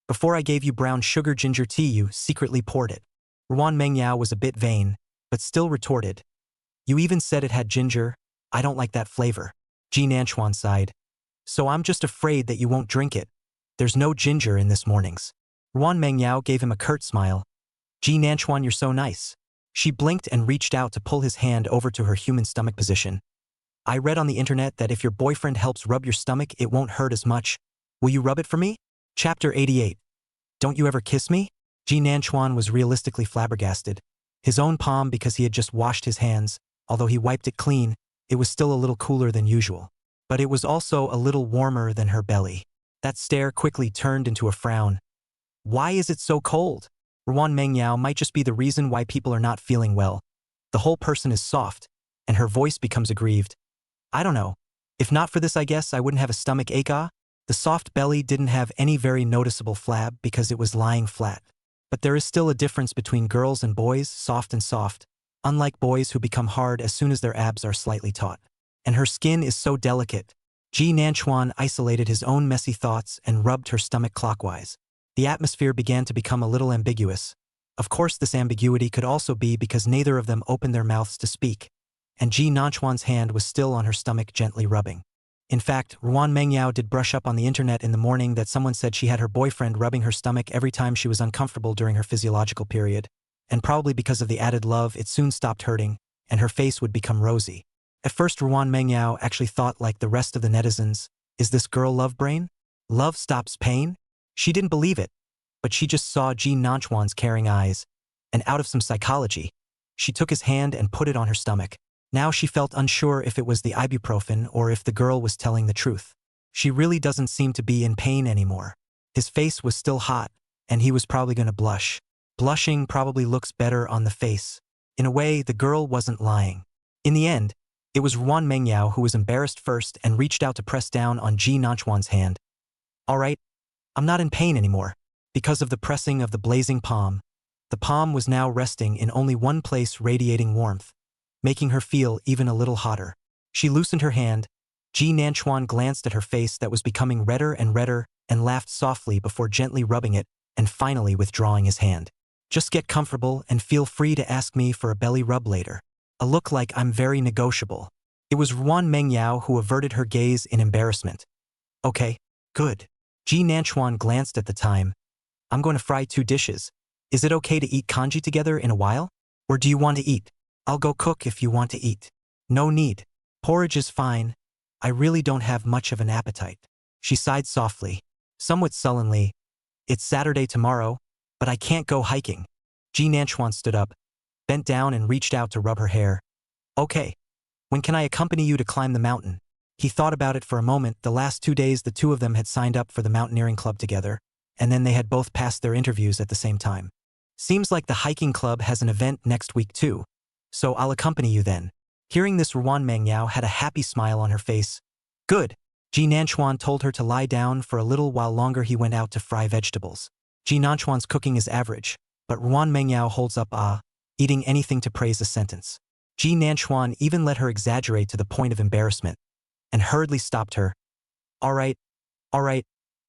Before I gave you brown sugar ginger tea, you secretly poured it. Ruan Mengyao was a bit vain, but still retorted. You even said it had ginger. I don't like that flavor. Ji Nanchuan sighed. So I'm just afraid that you won't drink it. There's no ginger in this morning's. Ruan Mengyao gave him a curt smile. Ji Nanchuan, you're so nice. She blinked and reached out to pull his hand over to her human stomach position. I read on the internet that if your boyfriend helps rub your stomach, it won't hurt as much. Will you rub it for me? Chapter 88. Don't you ever kiss me? Ji Nanchuan was realistically flabbergasted. His own palm, because he had just washed his hands, although he wiped it clean, it was still a little cooler than usual. But it was also a little warmer than her belly. That stare quickly turned into a frown. Why is it so cold? Ruan Mengyao might just be the reason why people are not feeling well. The whole person is soft, and her voice becomes aggrieved. I don't know. If not for this, I guess I wouldn't have a stomach ache. The soft belly didn't have any very noticeable flab because it was lying flat. But there is still a difference between girls and boys, soft and soft, unlike boys who become hard as soon as their abs are slightly taut. And her skin is so delicate. Ji Nanchuan isolated his own messy thoughts and rubbed her stomach clockwise. The atmosphere began to become a little ambiguous. Of course, this ambiguity could also be because neither of them opened their mouths to speak, and Ji Nanchuan's hand was still on her stomach, gently rubbing. In fact, Ruan Mengyao did brush up on the internet in the morning that someone said she had her boyfriend rubbing her stomach every time she was uncomfortable during her physiological period, and probably because of the added love, it soon stopped hurting, and her face would become rosy. At first, Ruan Mengyao actually thought, like the rest of the netizens, is this girl love brain? Love stops pain? She didn't believe it. but she just saw Ji Nanchuan's caring eyes, and out of some psychology, she took his hand and put it on her stomach. Now she felt unsure if it was the ibuprofen or if the girl was telling the truth. She really doesn't seem to be in pain anymore. His face was still hot, and he was probably going to blush. Blushing probably looks better on the face. In a way, the girl wasn't lying. In the end, it was Ruan Mengyao who was embarrassed first and reached out to press down on Ji Nanchuan's hand. All right, I'm not in pain anymore. Because of the pressing of the blazing palm, the palm was now resting in only one place, radiating warmth, making her feel even a little hotter. She loosened her hand. Ji Nanchuan glanced at her face that was becoming redder and laughed softly before gently rubbing it and finally withdrawing his hand. Just get comfortable and feel free to ask me for a belly rub later. A look like I'm very negotiable. It was Ruan Mengyao who averted her gaze in embarrassment. Okay, good. Ji Nanchuan glanced at the time. I'm going to fry 2 dishes. Is it okay to eat kanji together in a while? Or do you want to eat? I'll go cook if you want to eat. No need. Porridge is fine. I really don't have much of an appetite. She sighed softly, somewhat sullenly. It's Saturday tomorrow, but I can't go hiking. Ji Nanchuan stood up, bent down and reached out to rub her hair. Okay. When can I accompany you to climb the mountain? He thought about it for a moment. The last 2 days the two of them had signed up for the mountaineering club together, and then they had both passed their interviews at the same time. Seems like the hiking club has an event next week too, so I'll accompany you then. Hearing this, Ruan Mengyao had a happy smile on her face. Good. Ji Nanchuan told her to lie down for a little while longer. He went out to fry vegetables. Ji Nanchuan's cooking is average, but Ruan Mengyao holds up eating anything to praise a sentence. Ji Nanchuan even let her exaggerate to the point of embarrassment, and hurriedly stopped her. All right,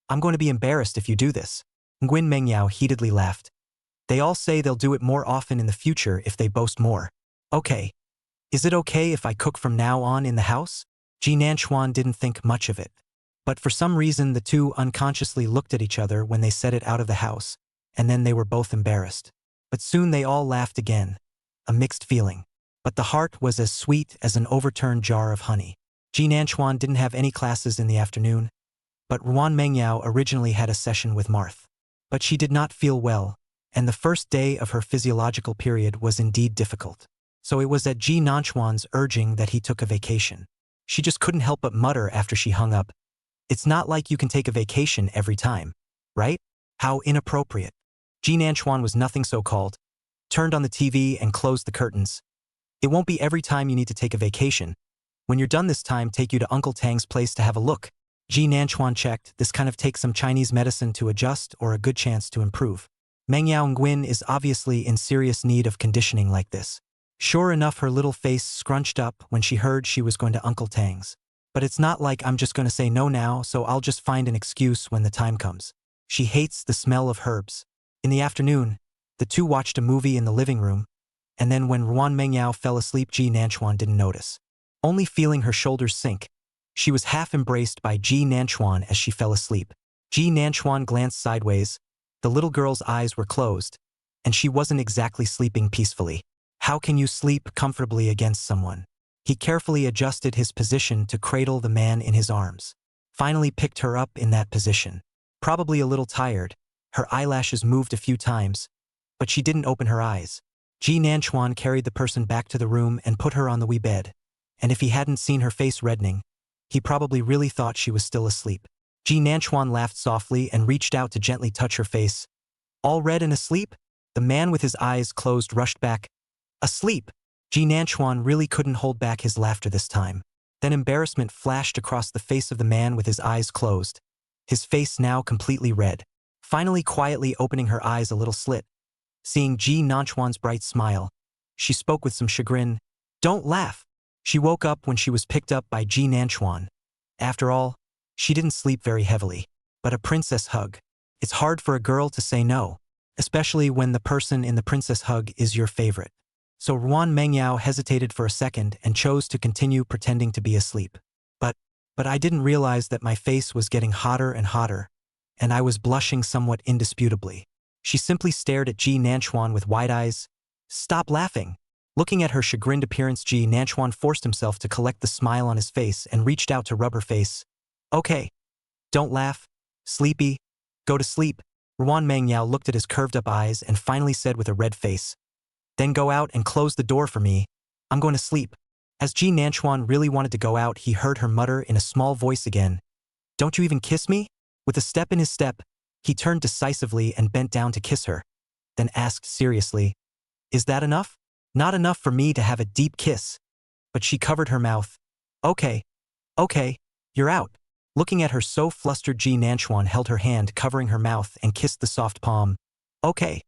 I'm going to be embarrassed if you do this. Nguyen Mengyao heatedly laughed. They all say they'll do it more often in the future if they boast more. Okay. Is it okay if I cook from now on in the house? Ji Nanchuan didn't think much of it. But for some reason the two unconsciously looked at each other when they said it out of the house, and then they were both embarrassed. But soon they all laughed again. A mixed feeling. But the heart was as sweet as an overturned jar of honey. Ji Nanchuan didn't have any classes in the afternoon, but Ruan Mengyao originally had a session with Marth. But she did not feel well, and the first day of her physiological period was indeed difficult. So it was at Ji Nanchuan's urging that he took a vacation. She just couldn't help but mutter after she hung up. It's not like you can take a vacation every time, right? How inappropriate. Ji Nanchuan was nothing so called, turned on the TV and closed the curtains. It won't be every time you need to take a vacation. When you're done this time, take you to Uncle Tang's place to have a look. Ji Nanchuan checked. This kind of takes some Chinese medicine to adjust or a good chance to improve. Mengyao Nguyen is obviously in serious need of conditioning like this. Sure enough, her little face scrunched up when she heard she was going to Uncle Tang's. But it's not like I'm just going to say no now, so I'll just find an excuse when the time comes. She hates the smell of herbs. In the afternoon, the two watched a movie in the living room, and then when Ruan Mengyao fell asleep, Ji Nanchuan didn't notice. Only feeling her shoulders sink, she was half embraced by Ji Nanchuan as she fell asleep. Ji Nanchuan glanced sideways. The little girl's eyes were closed, and she wasn't exactly sleeping peacefully. How can you sleep comfortably against someone? He carefully adjusted his position to cradle the man in his arms. Finally picked her up in that position. Probably a little tired, her eyelashes moved a few times, but she didn't open her eyes. Ji Nanchuan carried the person back to the room and put her on the wee bed. And if he hadn't seen her face reddening, he probably really thought she was still asleep. Ji Nanchuan laughed softly and reached out to gently touch her face. All red and asleep? The man with his eyes closed rushed back. Asleep! Ji Nanchuan really couldn't hold back his laughter this time. Then embarrassment flashed across the face of the man with his eyes closed, his face now completely red. Finally quietly opening her eyes a little slit. Seeing Ji Nanchuan's bright smile, she spoke with some chagrin. Don't laugh! She woke up when she was picked up by Ji Nanchuan. After all, she didn't sleep very heavily. But a princess hug. It's hard for a girl to say no, especially when the person in the princess hug is your favorite. So Ruan Mengyao hesitated for a second and chose to continue pretending to be asleep. But I didn't realize that my face was getting hotter and hotter, and I was blushing somewhat indisputably. She simply stared at Ji Nanchuan with wide eyes. Stop laughing! Looking at her chagrined appearance, Ji Nanchuan forced himself to collect the smile on his face and reached out to rub her face. Okay. Don't laugh. Sleepy. Go to sleep. Ruan Mengyao looked at his curved-up eyes and finally said with a red face, "Then go out and close the door for me. I'm going to sleep." As Ji Nanchuan really wanted to go out, he heard her mutter in a small voice again, "Don't you even kiss me?" With a step in his step, he turned decisively and bent down to kiss her, then asked seriously, "Is that enough?" "Not enough for me to have a deep kiss." But she covered her mouth. Okay, you're out." Looking at her so flustered, Ji Nanchuan held her hand covering her mouth and kissed the soft palm. "Okay,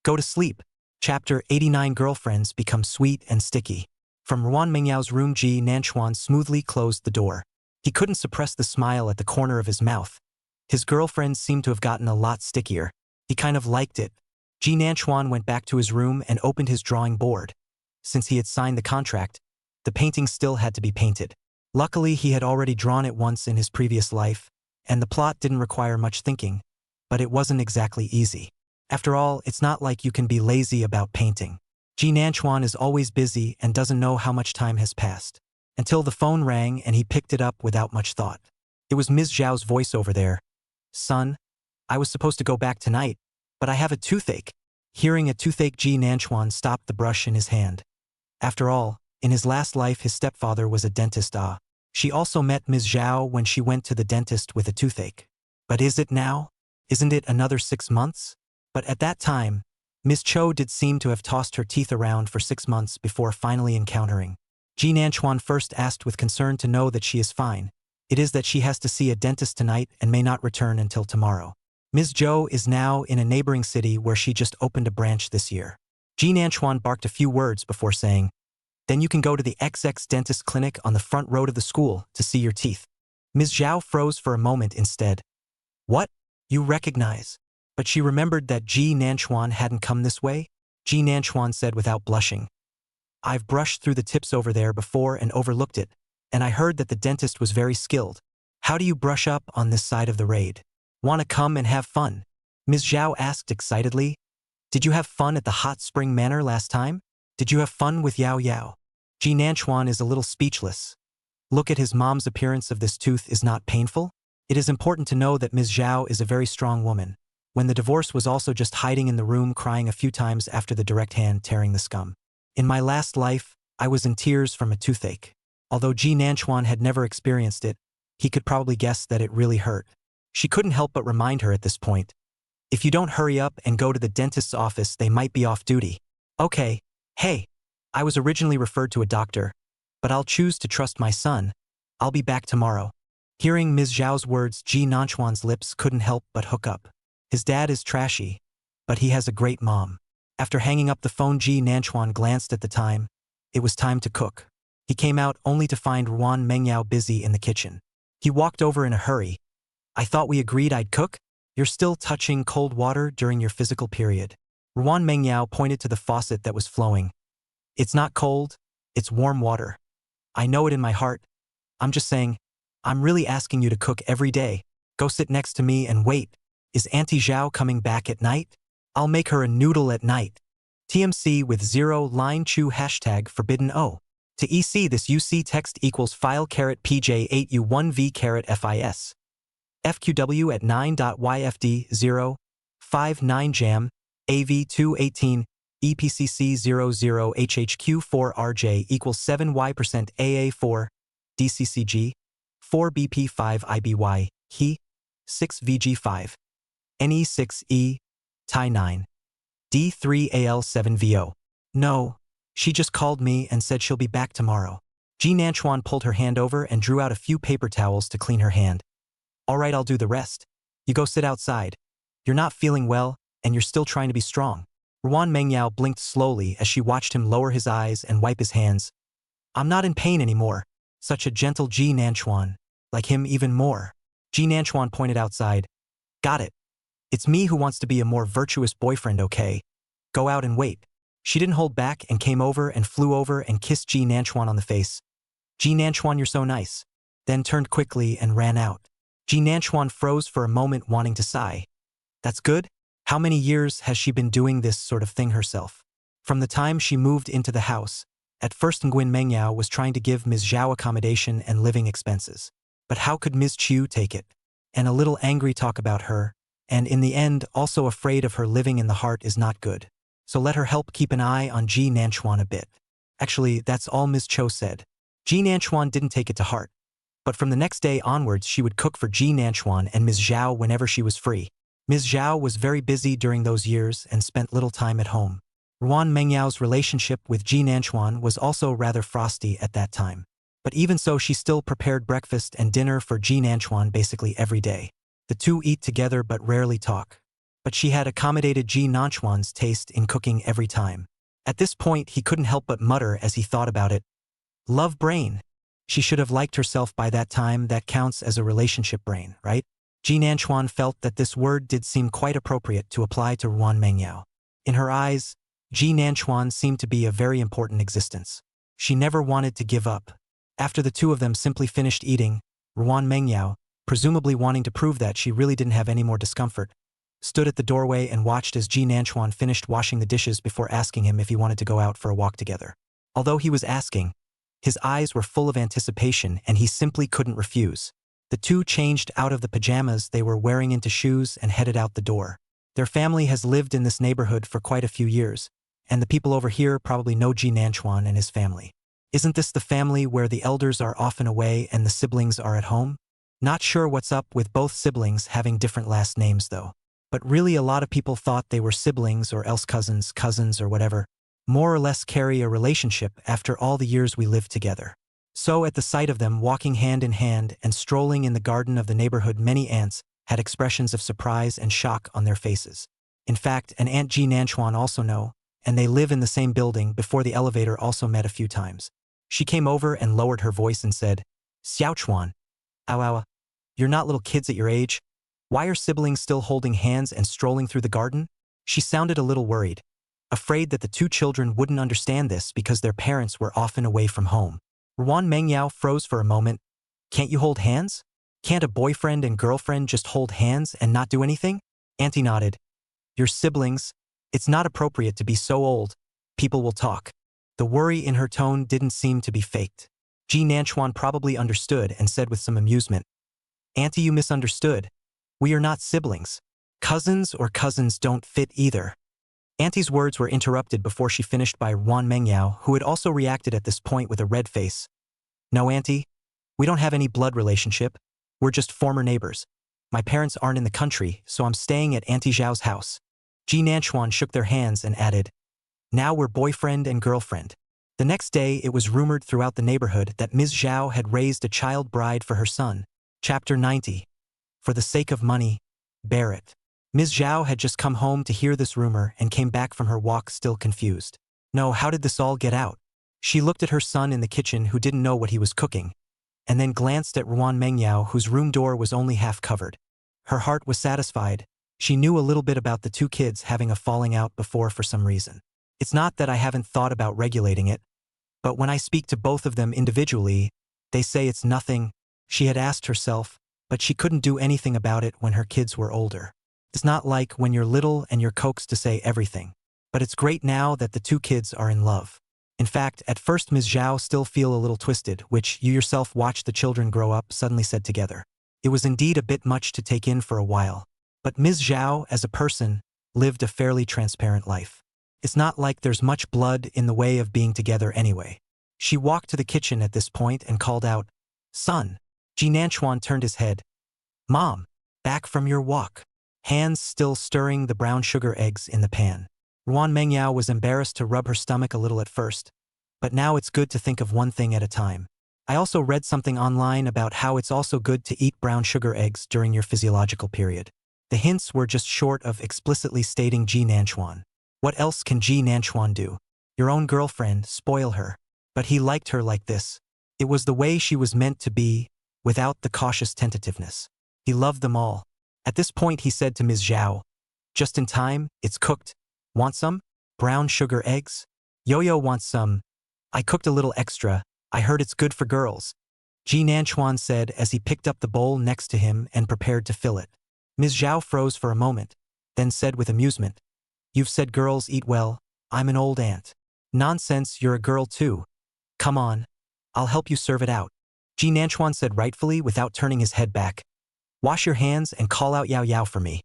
go to sleep." Chapter 89 Girlfriends Become Sweet and Sticky. From Ruan Mengyao's room, Ji Nanchuan smoothly closed the door. He couldn't suppress the smile at the corner of his mouth. His girlfriends seemed to have gotten a lot stickier. He kind of liked it. Ji Nanchuan went back to his room and opened his drawing board. Since he had signed the contract, the painting still had to be painted. Luckily, he had already drawn it once in his previous life, and the plot didn't require much thinking, but it wasn't exactly easy. After all, it's not like you can be lazy about painting. Ji Nanchuan is always busy and doesn't know how much time has passed. Until the phone rang and he picked it up without much thought. It was Ms. Zhao's voice over there. "Son, I was supposed to go back tonight, but I have a toothache." Hearing a toothache, Ji Nanchuan stopped the brush in his hand. After all, in his last life his stepfather was a dentist. She also met Ms. Zhao when she went to the dentist with a toothache. But is it now? Isn't it another 6 months? But at that time, Ms. Cho did seem to have tossed her teeth around for 6 months before finally encountering. Ji Nanchuan first asked with concern to know that she is fine. It is that she has to see a dentist tonight and may not return until tomorrow. Ms. Zhou is now in a neighboring city where she just opened a branch this year. Ji Nanchuan barked a few words before saying, "Then you can go to the XX dentist clinic on the front road of the school to see your teeth." Ms. Zhao froze for a moment instead. "What? You recognize?" But she remembered that Ji Nanchuan hadn't come this way. Ji Nanchuan said without blushing, "I've brushed through the tips over there before and overlooked it, and I heard that the dentist was very skilled. How do you brush up on this side of the raid? Want to come and have fun?" Ms. Zhao asked excitedly. "Did you have fun at the Hot Spring Manor last time? Did you have fun with Yao Yao?" Ji Nanchuan is a little speechless. Look at his mom's appearance of this tooth is not painful. It is important to know that Ms. Zhao is a very strong woman. When the divorce was also just hiding in the room crying a few times after the direct hand tearing the scum. "In my last life, I was in tears from a toothache." Although Ji Nanchuan had never experienced it, he could probably guess that it really hurt. She couldn't help but remind her at this point, "If you don't hurry up and go to the dentist's office, they might be off duty." "Okay, hey, I was originally referred to a doctor, but I'll choose to trust my son. I'll be back tomorrow." Hearing Ms. Zhao's words, Ji Nanchuan's lips couldn't help but hook up. His dad is trashy, but he has a great mom. After hanging up the phone, Ji Nanchuan glanced at the time. It was time to cook. He came out only to find Ruan Mengyao busy in the kitchen. He walked over in a hurry. "I thought we agreed I'd cook? You're still touching cold water during your physical period." Ruan Mengyao pointed to the faucet that was flowing. "It's not cold, it's warm water. I know it in my heart. I'm just saying, I'm really asking you to cook every day. Go sit next to me and wait. Is Auntie Zhao coming back at night? I'll make her a noodle at night." TMC with 0 line chew hashtag forbidden O. To EC this UC text equals file caret PJ8U1V caret FIS. FQW at 9.YFD 0, 59 jam, AV218, EPCC 00 HHQ4RJ equals 7Y% AA4, DCCG, 4BP5 IBY, He, 6VG5, NE6E, TI 9, D3AL7VO. "No, she just called me and said she'll be back tomorrow." Ji Nanchuan pulled her hand over and drew out a few paper towels to clean her hand. "All right, I'll do the rest. You go sit outside. You're not feeling well, and you're still trying to be strong." Ruan Mengyao blinked slowly as she watched him lower his eyes and wipe his hands. "I'm not in pain anymore." Such a gentle Ji Nanchuan. Like him even more. Ji Nanchuan pointed outside. "Got it. It's me who wants to be a more virtuous boyfriend, okay? Go out and wait." She didn't hold back and came over and flew over and kissed Ji Nanchuan on the face. "Ji Nanchuan, you're so nice." Then turned quickly and ran out. Ji Nanchuan froze for a moment, wanting to sigh. That's good? How many years has she been doing this sort of thing herself? From the time she moved into the house, at first Nguyen Mengyao was trying to give Ms. Zhao accommodation and living expenses. But how could Ms. Chiu take it? And a little angry talk about her, and in the end, also afraid of her living in the heart is not good. So let her help keep an eye on Ji Nanchuan a bit. Actually, that's all Ms. Cho said. Ji Nanchuan didn't take it to heart. But from the next day onwards, she would cook for Ji Nanchuan and Ms. Zhao whenever she was free. Ms. Zhao was very busy during those years and spent little time at home. Ruan Mengyao's relationship with Ji Nanchuan was also rather frosty at that time. But even so, she still prepared breakfast and dinner for Ji Nanchuan basically every day. The two eat together but rarely talk. But she had accommodated Ji Nanchuan's taste in cooking every time. At this point, he couldn't help but mutter as he thought about it. Love brain. She should have liked herself by that time. That counts as a relationship brain, right? Ji Nanchuan felt that this word did seem quite appropriate to apply to Ruan Mengyao. In her eyes, Ji Nanchuan seemed to be a very important existence. She never wanted to give up. After the two of them simply finished eating, Ruan Mengyao, presumably wanting to prove that she really didn't have any more discomfort, stood at the doorway and watched as Ji Nanchuan finished washing the dishes before asking him if he wanted to go out for a walk together. Although he was asking, his eyes were full of anticipation and he simply couldn't refuse. The two changed out of the pajamas they were wearing into shoes and headed out the door. Their family has lived in this neighborhood for quite a few years, and the people over here probably know Ji Nanchuan and his family. Isn't this the family where the elders are often away and the siblings are at home? Not sure what's up with both siblings having different last names though. But really a lot of people thought they were siblings or else cousins or whatever, more or less carry a relationship after all the years we lived together. So at the sight of them walking hand in hand and strolling in the garden of the neighborhood, many aunts had expressions of surprise and shock on their faces. In fact, an Aunt Ji Nanchuan also know, and they live in the same building. Before the elevator also met a few times. She came over and lowered her voice and said, Xiao Chuan, you're not little kids at your age. Why are siblings still holding hands and strolling through the garden? She sounded a little worried, afraid that the two children wouldn't understand this because their parents were often away from home. Ruan Mengyao froze for a moment. Can't you hold hands? Can't a boyfriend and girlfriend just hold hands and not do anything? Auntie nodded. Your siblings. It's not appropriate to be so old. People will talk. The worry in her tone didn't seem to be faked. Ji Nanchuan probably understood and said with some amusement, Auntie, you misunderstood. We are not siblings. Cousins or cousins don't fit either. Auntie's words were interrupted before she finished by Ruan Mengyao, who had also reacted at this point with a red face. No, Auntie. We don't have any blood relationship. We're just former neighbors. My parents aren't in the country, so I'm staying at Auntie Zhao's house. Ji Nanchuan shook their hands and added, Now we're boyfriend and girlfriend. The next day, it was rumored throughout the neighborhood that Ms. Zhao had raised a child bride for her son. Chapter 90. For the sake of money, bear it. Ms. Zhao had just come home to hear this rumor and came back from her walk still confused. No, how did this all get out? She looked at her son in the kitchen who didn't know what he was cooking, and then glanced at Ruan Mengyao whose room door was only half covered. Her heart was satisfied. She knew a little bit about the two kids having a falling out before for some reason. It's not that I haven't thought about regulating it, but when I speak to both of them individually, they say it's nothing. She had asked herself, but she couldn't do anything about it when her kids were older. It's not like when you're little and you're coaxed to say everything. But it's great now that the two kids are in love. In fact, at first Ms. Zhao still feel a little twisted, which you yourself watched the children grow up suddenly said together. It was indeed a bit much to take in for a while. But Ms. Zhao, as a person, lived a fairly transparent life. It's not like there's much blood in the way of being together anyway. She walked to the kitchen at this point and called out, Son. Ji Nanchuan turned his head. Mom, back from your walk. Hands still stirring the brown sugar eggs in the pan. Ruan Mengyao was embarrassed to rub her stomach a little at first, but now it's good to think of one thing at a time. I also read something online about how it's also good to eat brown sugar eggs during your physiological period. The hints were just short of explicitly stating Ji Nanchuan. What else can Ji Nanchuan do? Your own girlfriend, spoil her. But he liked her like this. It was the way she was meant to be, without the cautious tentativeness. He loved them all. At this point he said to Ms. Zhao, Just in time, it's cooked. Want some? Brown sugar eggs? Yo-Yo wants some. I cooked a little extra. I heard it's good for girls. Ji Nanchuan said as he picked up the bowl next to him and prepared to fill it. Ms. Zhao froze for a moment, then said with amusement, You've said girls eat well. I'm an old aunt. Nonsense, you're a girl too. Come on. I'll help you serve it out. Ji Nanchuan said rightfully without turning his head back. Wash your hands and call out Yao Yao for me.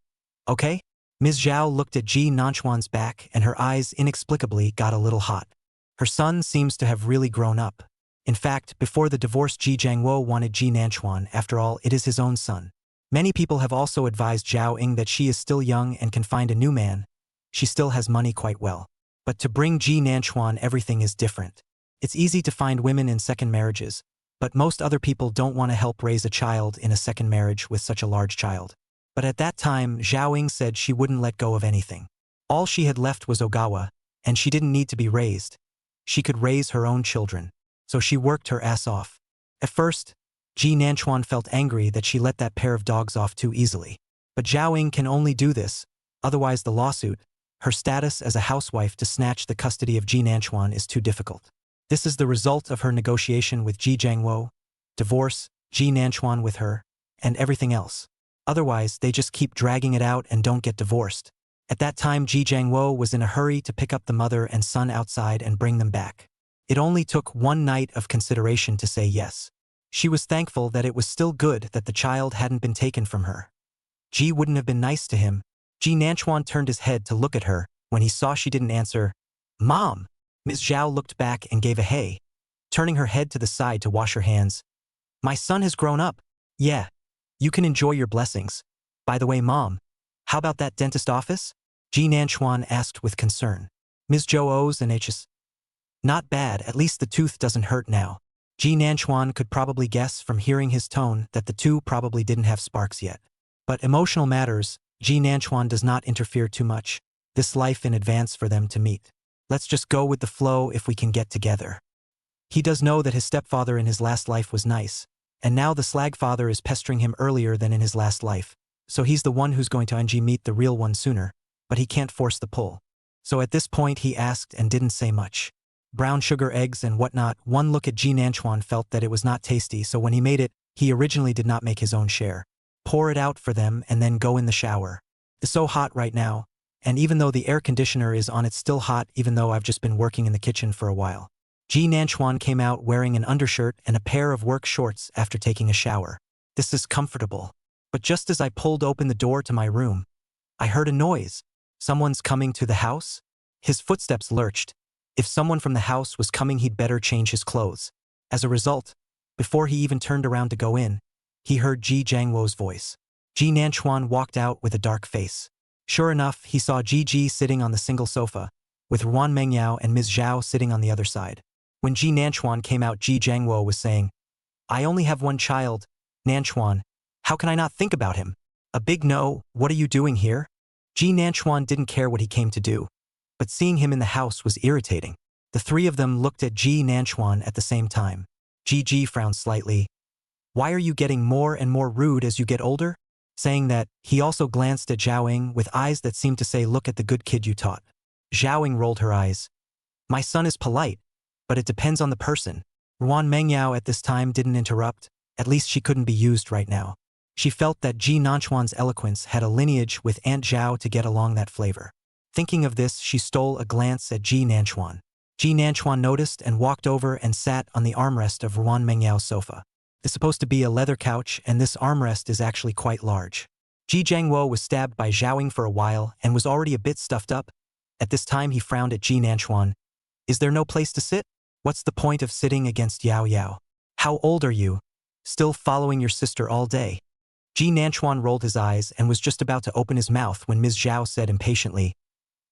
okay? Ms. Zhao looked at Ji Nanchuan's back and her eyes inexplicably got a little hot. Her son seems to have really grown up. In fact, before the divorce, Ji Jiangwo wanted Ji Nanchuan. After all, it is his own son. Many people have also advised Zhao Ying that she is still young and can find a new man. She still has money quite well. But to bring Ji Nanchuan, everything is different. It's easy to find women in second marriages, but most other people don't want to help raise a child in a second marriage with such a large child. But at that time, Zhao Ying said she wouldn't let go of anything. All she had left was Ogawa, and she didn't need to be raised. She could raise her own children. So she worked her ass off. At first, Ji Nanchuan felt angry that she let that pair of dogs off too easily. But Zhao Ying can only do this, otherwise the lawsuit, her status as a housewife to snatch the custody of Ji Nanchuan is too difficult. This is the result of her negotiation with Ji Jiangwo, divorce, Ji Nanchuan with her, and everything else. Otherwise, they just keep dragging it out and don't get divorced. At that time, Ji Jiangwo was in a hurry to pick up the mother and son outside and bring them back. It only took one night of consideration to say yes. She was thankful that it was still good that the child hadn't been taken from her. Ji wouldn't have been nice to him. Ji Nanchuan turned his head to look at her. When he saw she didn't answer, "Mom!" Ms. Zhao looked back and gave a hey, turning her head to the side to wash her hands. "My son has grown up. Yeah. You can enjoy your blessings. By the way, Mom, how about that dentist office?" Ji Nanchuan asked with concern. Ms. Zhao O's and H's. "Not bad, at least the tooth doesn't hurt now." Ji Nanchuan could probably guess from hearing his tone that the two probably didn't have sparks yet. But emotional matters, Ji Nanchuan does not interfere too much. This life in advance for them to meet. Let's just go with the flow if we can get together. He does know that his stepfather in his last life was nice, and now the slag father is pestering him earlier than in his last life. So he's the one who's going to meet the real one sooner, but he can't force the pull. So at this point he asked and didn't say much. Brown sugar eggs and whatnot. One look at Ji Nanchuan felt that it was not tasty, so when he made it, he originally did not make his own share. Pour it out for them and then go in the shower. It's so hot right now, and even though the air conditioner is on, it's still hot even though I've just been working in the kitchen for a while. Ji Nanchuan came out wearing an undershirt and a pair of work shorts after taking a shower. This is comfortable. But just as I pulled open the door to my room, I heard a noise. Someone's coming to the house? His footsteps lurched. If someone from the house was coming, he'd better change his clothes. As a result, before he even turned around to go in, he heard Ji Jiangwo's voice. Ji Nanchuan walked out with a dark face. Sure enough, he saw Ji sitting on the single sofa, with Ruan Mengyao and Ms. Zhao sitting on the other side. When Ji Nanchuan came out, Ji Jiangwo was saying, "I only have one child, Nanchuan. How can I not think about him? A big no, what are you doing here?" Ji Nanchuan didn't care what he came to do, but seeing him in the house was irritating. The three of them looked at Ji Nanchuan at the same time. Ji frowned slightly. "Why are you getting more and more rude as you get older?" Saying that, he also glanced at Zhao Ying with eyes that seemed to say, "Look at the good kid you taught." Zhao Ying rolled her eyes. "My son is polite, but it depends on the person." Ruan Mengyao at this time didn't interrupt. At least she couldn't be used right now. She felt that Ji Nanchuan's eloquence had a lineage with Aunt Zhao to get along that flavor. Thinking of this, she stole a glance at Ji Nanchuan. Ji Nanchuan noticed and walked over and sat on the armrest of Ruan Mengyao's sofa. It's supposed to be a leather couch, and this armrest is actually quite large. Ji Jiangwo was stabbed by Zhao Ying for a while and was already a bit stuffed up. At this time he frowned at Ji Nanchuan. "Is there no place to sit? What's the point of sitting against Yao Yao? How old are you? Still following your sister all day?" Ji Nanchuan rolled his eyes and was just about to open his mouth when Ms. Zhao said impatiently,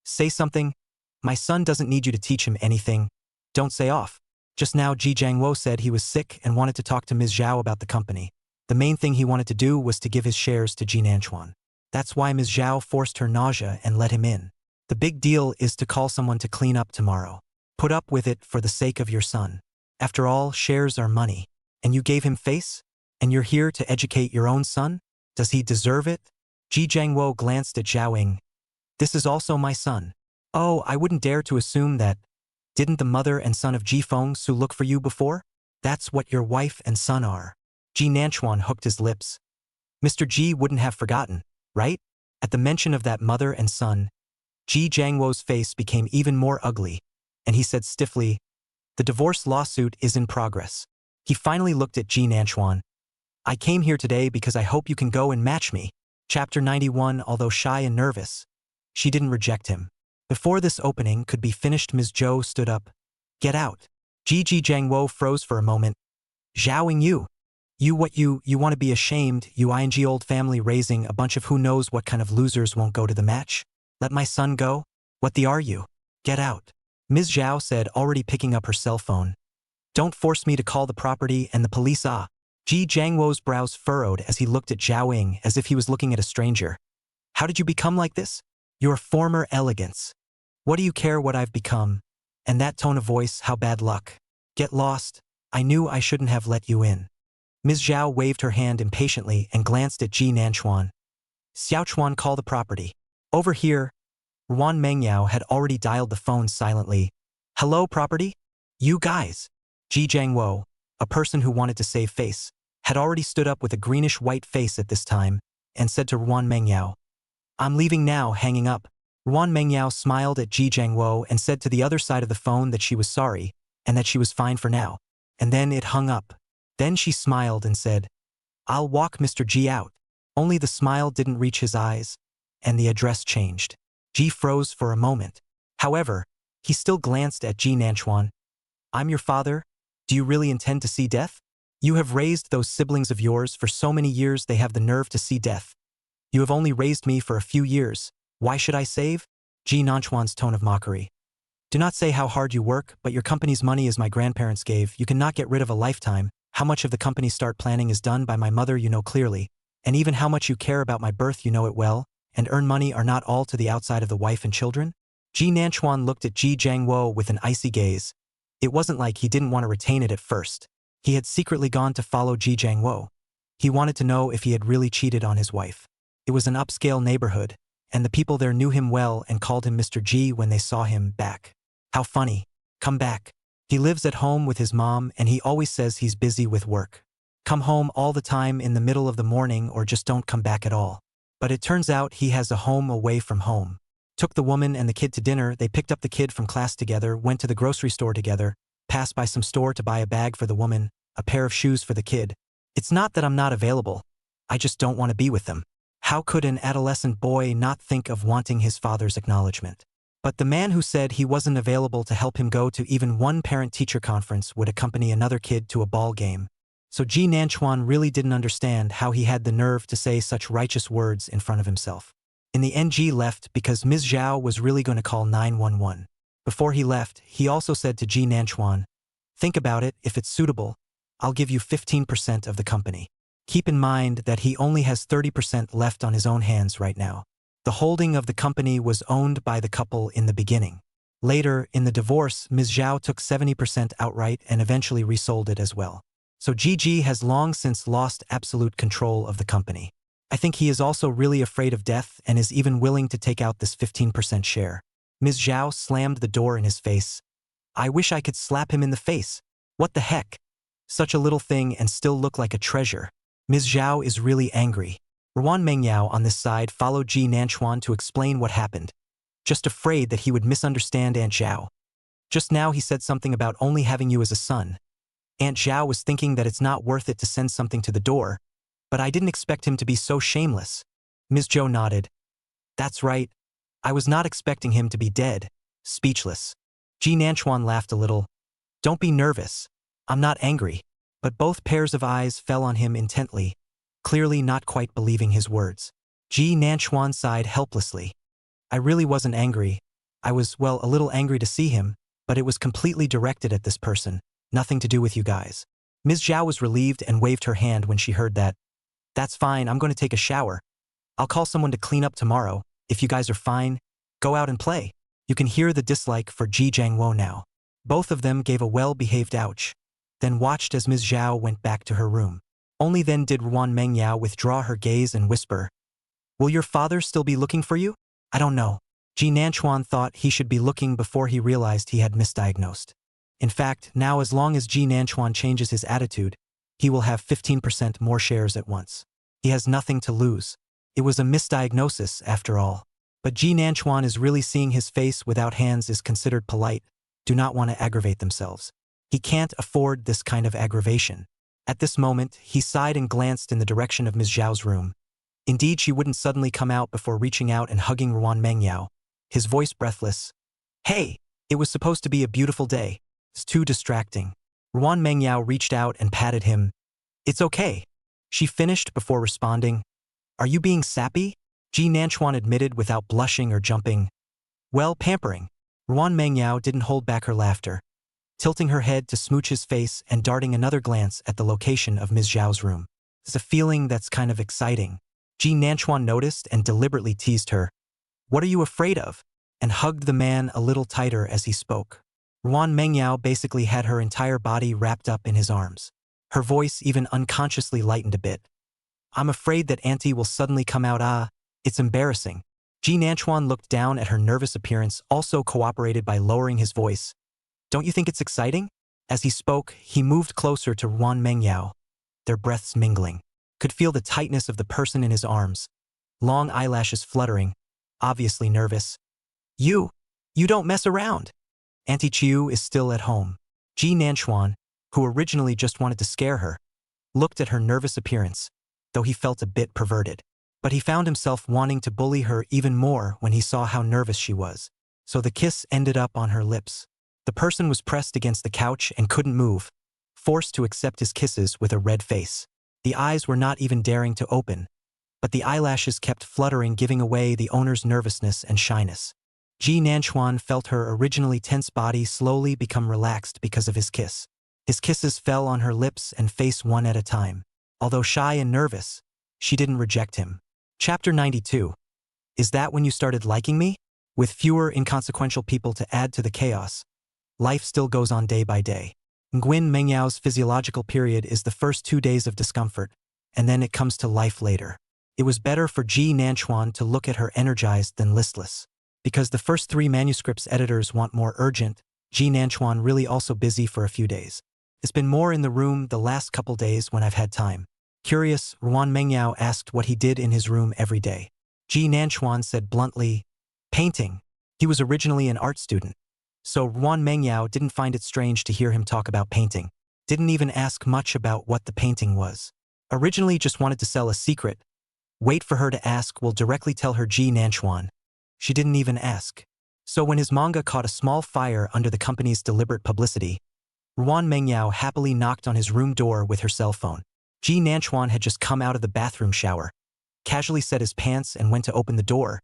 "Say something. My son doesn't need you to teach him anything. Don't say off." Just now Ji Jiangwo said he was sick and wanted to talk to Ms. Zhao about the company. The main thing he wanted to do was to give his shares to Ji Nanchuan. That's why Ms. Zhao forced her nausea and let him in. The big deal is to call someone to clean up tomorrow. Put up with it for the sake of your son. After all, shares are money. And you gave him face? And you're here to educate your own son? Does he deserve it? Ji Jiangwo glanced at Zhao Ying. "This is also my son." "Oh, I wouldn't dare to assume that. Didn't the mother and son of Ji Fengsu look for you before? That's what your wife and son are." Ji Nanchuan hooked his lips. Mr. Ji wouldn't have forgotten, right? At the mention of that mother and son, Ji Jiangwo's face became even more ugly, and he said stiffly, "The divorce lawsuit is in progress." He finally looked at Ji Nanchuan. "I came here today because I hope you can go and match me." Chapter 91. Although shy and nervous, she didn't reject him. Before this opening could be finished, Ms. Zhou stood up. Get out. Ji Jiangwo froze for a moment. Zhaoing you. You want to be ashamed, you ing old family raising a bunch of who knows what kind of losers won't go to the match? Let my son go? What the are you? Get out. Ms. Zhao said, already picking up her cell phone. Don't force me to call the property and the police. Ji Jiangwo's brows furrowed as he looked at Zhao Ying as if he was looking at a stranger. How did you become like this? Your former elegance. What do you care what I've become? And that tone of voice, how bad luck. Get lost. I knew I shouldn't have let you in. Ms. Zhao waved her hand impatiently and glanced at Ji Nanchuan. Xiaochuan, call the property. Over here. Ruan Mengyao had already dialed the phone silently. Hello, property? You guys. Ji Jiangwo, a person who wanted to save face, had already stood up with a greenish-white face at this time and said to Ruan Mengyao, I'm leaving now, hanging up. Ruan Mengyao smiled at Ji Jiangwo and said to the other side of the phone that she was sorry and that she was fine for now. And then it hung up. Then she smiled and said, I'll walk Mr. Ji out. Only the smile didn't reach his eyes, and the address changed. Ji froze for a moment. However, he still glanced at Ji Nanchuan. I'm your father? Do you really intend to see death? You have raised those siblings of yours for so many years they have the nerve to see death. You have only raised me for a few years. Why should I save? Ji Nanchuan's tone of mockery. Do not say how hard you work, but your company's money is my grandparents gave. You cannot get rid of a lifetime. How much of the company's start planning is done by my mother you know clearly. And even how much you care about my birth you know it well. And earn money are not all to the outside of the wife and children? Ji Nanchuan looked at Ji Jiangwo with an icy gaze. It wasn't like he didn't want to retain it at first. He had secretly gone to follow Ji Jiangwo. He wanted to know if he had really cheated on his wife. It was an upscale neighborhood, and the people there knew him well and called him Mr. Ji when they saw him back. How funny. Come back. He lives at home with his mom and he always says he's busy with work. Come home all the time in the middle of the morning or just don't come back at all. But it turns out he has a home away from home. Took the woman and the kid to dinner, they picked up the kid from class together, went to the grocery store together, passed by some store to buy a bag for the woman, a pair of shoes for the kid. It's not that I'm not available. I just don't want to be with them. How could an adolescent boy not think of wanting his father's acknowledgement? But the man who said he wasn't available to help him go to even one parent-teacher conference would accompany another kid to a ball game. So Ji Nanchuan really didn't understand how he had the nerve to say such righteous words in front of himself. In the end, Ji left because Ms. Zhao was really going to call 911. Before he left, he also said to Ji Nanchuan, think about it, if it's suitable, I'll give you 15% of the company. Keep in mind that he only has 30% left on his own hands right now. The holding of the company was owned by the couple in the beginning. Later, in the divorce, Ms. Zhao took 70% outright and eventually resold it as well. So Ji has long since lost absolute control of the company. I think he is also really afraid of death and is even willing to take out this 15% share. Ms. Zhao slammed the door in his face. I wish I could slap him in the face. What the heck? Such a little thing and still look like a treasure. Ms. Zhao is really angry. Ruan Mengyao on this side followed Ji Nanchuan to explain what happened. Just afraid that he would misunderstand Aunt Zhao. Just now he said something about only having you as a son. Aunt Zhao was thinking that it's not worth it to send something to the door, but I didn't expect him to be so shameless. Ms. Zhou nodded. That's right. I was not expecting him to be dead, speechless. Ji Nanchuan laughed a little. Don't be nervous. I'm not angry. But both pairs of eyes fell on him intently, clearly not quite believing his words. Ji Nanchuan sighed helplessly. I really wasn't angry. I was, well, a little angry to see him, but it was completely directed at this person, nothing to do with you guys. Ms. Zhao was relieved and waved her hand when she heard that. That's fine, I'm going to take a shower. I'll call someone to clean up tomorrow. If you guys are fine, go out and play. You can hear the dislike for Ji Jiangwo now. Both of them gave a well-behaved ouch, then watched as Ms. Zhao went back to her room. Only then did Ruan Mengyao withdraw her gaze and whisper, Will your father still be looking for you? I don't know. Ji Nanchuan thought he should be looking before he realized he had misdiagnosed. In fact, now as long as Ji Nanchuan changes his attitude, he will have 15% more shares at once. He has nothing to lose. It was a misdiagnosis, after all. But Ji Nanchuan is really seeing his face without hands is considered polite, do not want to aggravate themselves. He can't afford this kind of aggravation. At this moment, he sighed and glanced in the direction of Ms. Zhao's room. Indeed, she wouldn't suddenly come out before reaching out and hugging Ruan Mengyao, his voice breathless. Hey, it was supposed to be a beautiful day. It's too distracting. Ruan Mengyao reached out and patted him. It's okay. She finished before responding. Are you being sappy? Ji Nanchuan admitted without blushing or jumping. Well, pampering. Ruan Mengyao didn't hold back her laughter, tilting her head to smooch his face and darting another glance at the location of Ms. Zhao's room. It's a feeling that's kind of exciting. Ji Nanchuan noticed and deliberately teased her. What are you afraid of? And hugged the man a little tighter as he spoke. Ruan Mengyao basically had her entire body wrapped up in his arms. Her voice even unconsciously lightened a bit. I'm afraid that Auntie will suddenly come out. It's embarrassing. Ji Nanchuan looked down at her nervous appearance, also cooperated by lowering his voice. Don't you think it's exciting? As he spoke, he moved closer to Ruan Mengyao, their breaths mingling. Could feel the tightness of the person in his arms. Long eyelashes fluttering, obviously nervous. You don't mess around. Auntie Chiu is still at home. Ji Nanchuan, who originally just wanted to scare her, looked at her nervous appearance, though he felt a bit perverted. But he found himself wanting to bully her even more when he saw how nervous she was. So the kiss ended up on her lips. The person was pressed against the couch and couldn't move, forced to accept his kisses with a red face. The eyes were not even daring to open, but the eyelashes kept fluttering, giving away the owner's nervousness and shyness. Ji Nanchuan felt her originally tense body slowly become relaxed because of his kiss. His kisses fell on her lips and face one at a time. Although shy and nervous, she didn't reject him. Chapter 92. Is that when you started liking me? With fewer inconsequential people to add to the chaos, life still goes on day by day. Nguyen Mengyao's physiological period is the first 2 days of discomfort, and then it comes to life later. It was better for Ji Nanchuan to look at her energized than listless. Because the first 3 manuscripts editors want more urgent, Ji Nanchuan really also busy for a few days. It's been more in the room the last couple days when I've had time. Curious, Ruan Mengyao asked what he did in his room every day. Ji Nanchuan said bluntly, painting. He was originally an art student. So Ruan Mengyao didn't find it strange to hear him talk about painting. Didn't even ask much about what the painting was. Originally just wanted to sell a secret. Wait for her to ask, will directly tell her Ji Nanchuan. She didn't even ask. So when his manga caught a small fire under the company's deliberate publicity, Ruan Mengyao happily knocked on his room door with her cell phone. Ji Nanchuan had just come out of the bathroom shower, casually set his pants and went to open the door.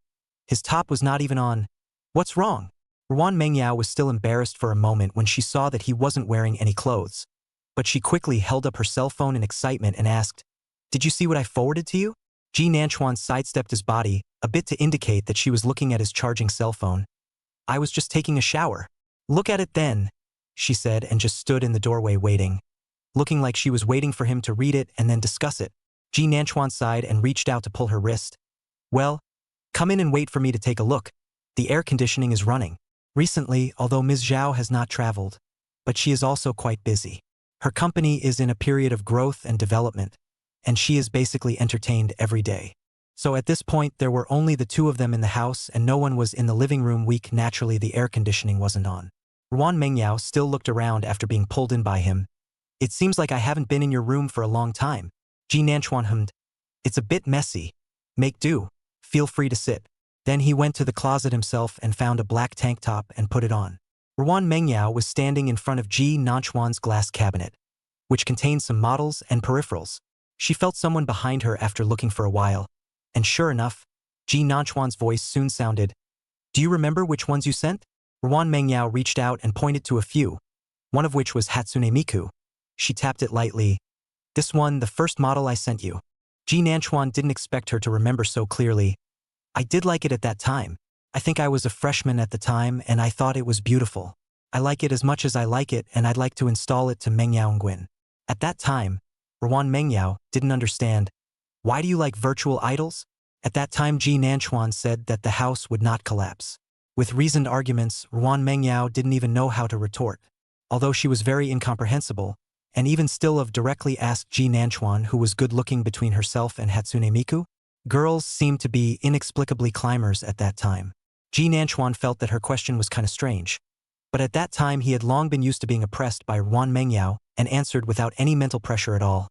His top was not even on. What's wrong? Ruan Mengyao was still embarrassed for a moment when she saw that he wasn't wearing any clothes. But she quickly held up her cell phone in excitement and asked, Did you see what I forwarded to you? Ji Nanchuan sidestepped his body, a bit to indicate that she was looking at his charging cell phone. I was just taking a shower. Look at it then, she said, and just stood in the doorway waiting, looking like she was waiting for him to read it and then discuss it. Ji Nanchuan sighed and reached out to pull her wrist. Well, come in and wait for me to take a look. The air conditioning is running. Recently, although Ms. Zhao has not traveled, but she is also quite busy. Her company is in a period of growth and development, and she is basically entertained every day. So at this point, there were only the 2 of them in the house and no one was in the living room. Naturally, the air conditioning wasn't on. Ruan Mengyao still looked around after being pulled in by him. It seems like I haven't been in your room for a long time. Ji Nanchuan hummed. It's a bit messy. Make do. Feel free to sit. Then he went to the closet himself and found a black tank top and put it on. Ruan Mengyao was standing in front of Ji Nanchuan's glass cabinet, which contained some models and peripherals. She felt someone behind her after looking for a while. And sure enough, Ji Nanchuan's voice soon sounded, Do you remember which ones you sent? Ruan Mengyao reached out and pointed to a few, one of which was Hatsune Miku. She tapped it lightly. This one, the first model I sent you. Ji Nanchuan didn't expect her to remember so clearly. I did like it at that time. I think I was a freshman at the time and I thought it was beautiful. I like it as much as I like it and I'd like to install it to Mengyao Nguyen. At that time, Ruan Mengyao didn't understand. Why do you like virtual idols? At that time, Ji Nanchuan said that the house would not collapse. With reasoned arguments, Ruan Mengyao didn't even know how to retort. Although she was very incomprehensible, and even still of directly asked Ji Nanchuan who was good-looking between herself and Hatsune Miku. Girls seemed to be inexplicably climbers at that time. Ji Nanchuan felt that her question was kind of strange. But at that time he had long been used to being oppressed by Ruan Mengyao and answered without any mental pressure at all.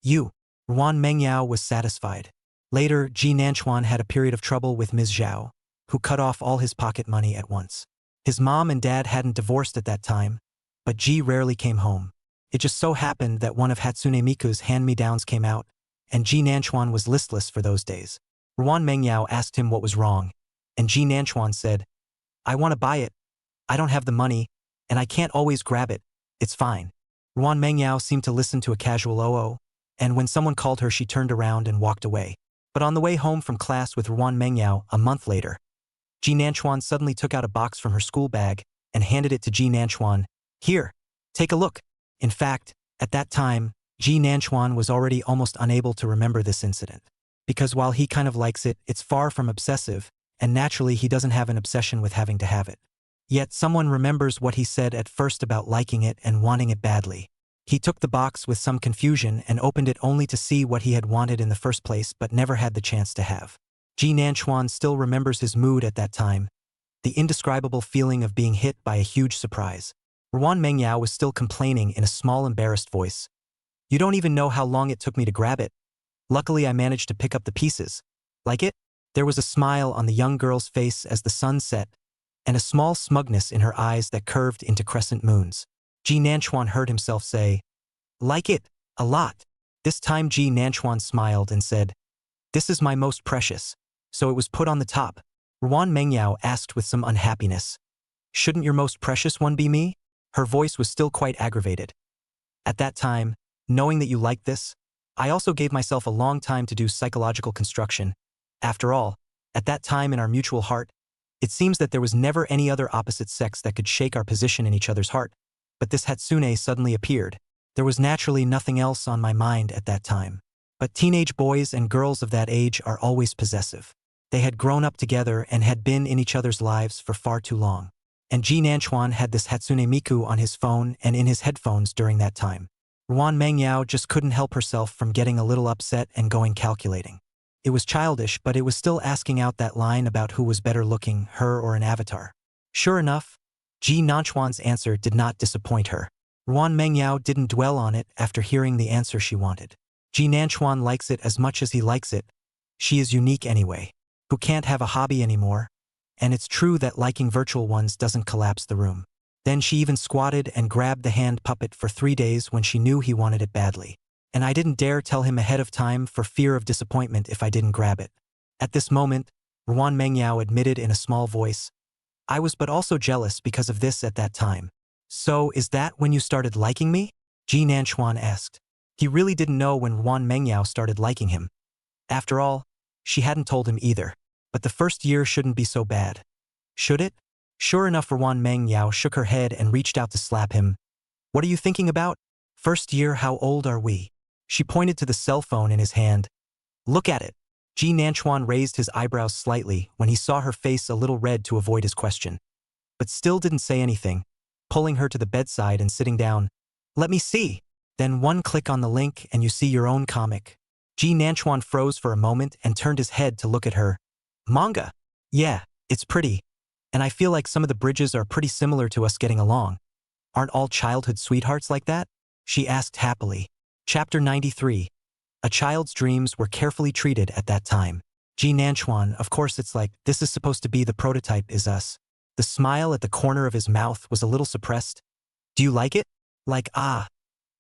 You. Ruan Mengyao was satisfied. Later, Ji Nanchuan had a period of trouble with Ms. Zhao, who cut off all his pocket money at once. His mom and dad hadn't divorced at that time, but Ji rarely came home. It just so happened that one of Hatsune Miku's hand-me-downs came out, and Ji Nanchuan was listless for those days. Ruan Mengyao asked him what was wrong, and Ji Nanchuan said, "I want to buy it. I don't have the money, and I can't always grab it. It's fine." Ruan Mengyao seemed to listen to a casual "oh," and when someone called her she turned around and walked away. But on the way home from class with Ruan Mengyao a month later, Ji Nanchuan suddenly took out a box from her school bag and handed it to Ji Nanchuan. "Here, take a look." In fact, at that time, Ji Nanchuan was already almost unable to remember this incident. Because while he kind of likes it, it's far from obsessive, and naturally he doesn't have an obsession with having to have it. Yet someone remembers what he said at first about liking it and wanting it badly. He took the box with some confusion and opened it only to see what he had wanted in the first place but never had the chance to have. Ji Nanchuan still remembers his mood at that time, the indescribable feeling of being hit by a huge surprise. Ruan Mengyao was still complaining in a small, embarrassed voice. "You don't even know how long it took me to grab it. Luckily I managed to pick up the pieces. Like it?" There was a smile on the young girl's face as the sun set, and a small smugness in her eyes that curved into crescent moons. Ji Nanchuan heard himself say, "Like it, a lot." This time Ji Nanchuan smiled and said, "This is my most precious, so it was put on the top." Ruan Mengyao asked with some unhappiness, "Shouldn't your most precious one be me?" Her voice was still quite aggravated. "At that time, knowing that you liked this, I also gave myself a long time to do psychological construction. After all, at that time in our mutual heart, it seems that there was never any other opposite sex that could shake our position in each other's heart. But this Hatsune suddenly appeared. There was naturally nothing else on my mind at that time. But teenage boys and girls of that age are always possessive. They had grown up together and had been in each other's lives for far too long. And Ji Nanchuan had this Hatsune Miku on his phone and in his headphones during that time. Ruan Mengyao just couldn't help herself from getting a little upset and going calculating. It was childish, but it was still asking out that line about who was better looking, her or an avatar. Sure enough, Ji Nanchuan's answer did not disappoint her. Ruan Mengyao didn't dwell on it after hearing the answer she wanted. Ji Nanchuan likes it as much as he likes it. She is unique anyway. Who can't have a hobby anymore? And it's true that liking virtual ones doesn't collapse the room. Then she even squatted and grabbed the hand puppet for 3 days when she knew he wanted it badly. And I didn't dare tell him ahead of time for fear of disappointment if I didn't grab it. At this moment, Ruan Mengyao admitted in a small voice, "I was but also jealous because of this at that time." "So is that when you started liking me?" Ji Nanchuan asked. He really didn't know when Ruan Mengyao started liking him. After all, she hadn't told him either. But the first year shouldn't be so bad. Should it? Sure enough, Ruan Mengyao shook her head and reached out to slap him. "What are you thinking about? First year, how old are we?" She pointed to the cell phone in his hand. "Look at it." Ji Nanchuan raised his eyebrows slightly when he saw her face a little red to avoid his question, but still didn't say anything, pulling her to the bedside and sitting down. "Let me see." Then one click on the link and you see your own comic. Ji Nanchuan froze for a moment and turned his head to look at her. "Manga? Yeah, it's pretty. And I feel like some of the bridges are pretty similar to us getting along. Aren't all childhood sweethearts like that?" she asked happily. Chapter 93. A child's dreams were carefully treated at that time. Ji Nanchuan, of course it's like, this is supposed to be the prototype is us. The smile at the corner of his mouth was a little suppressed. "Do you like it?" Like,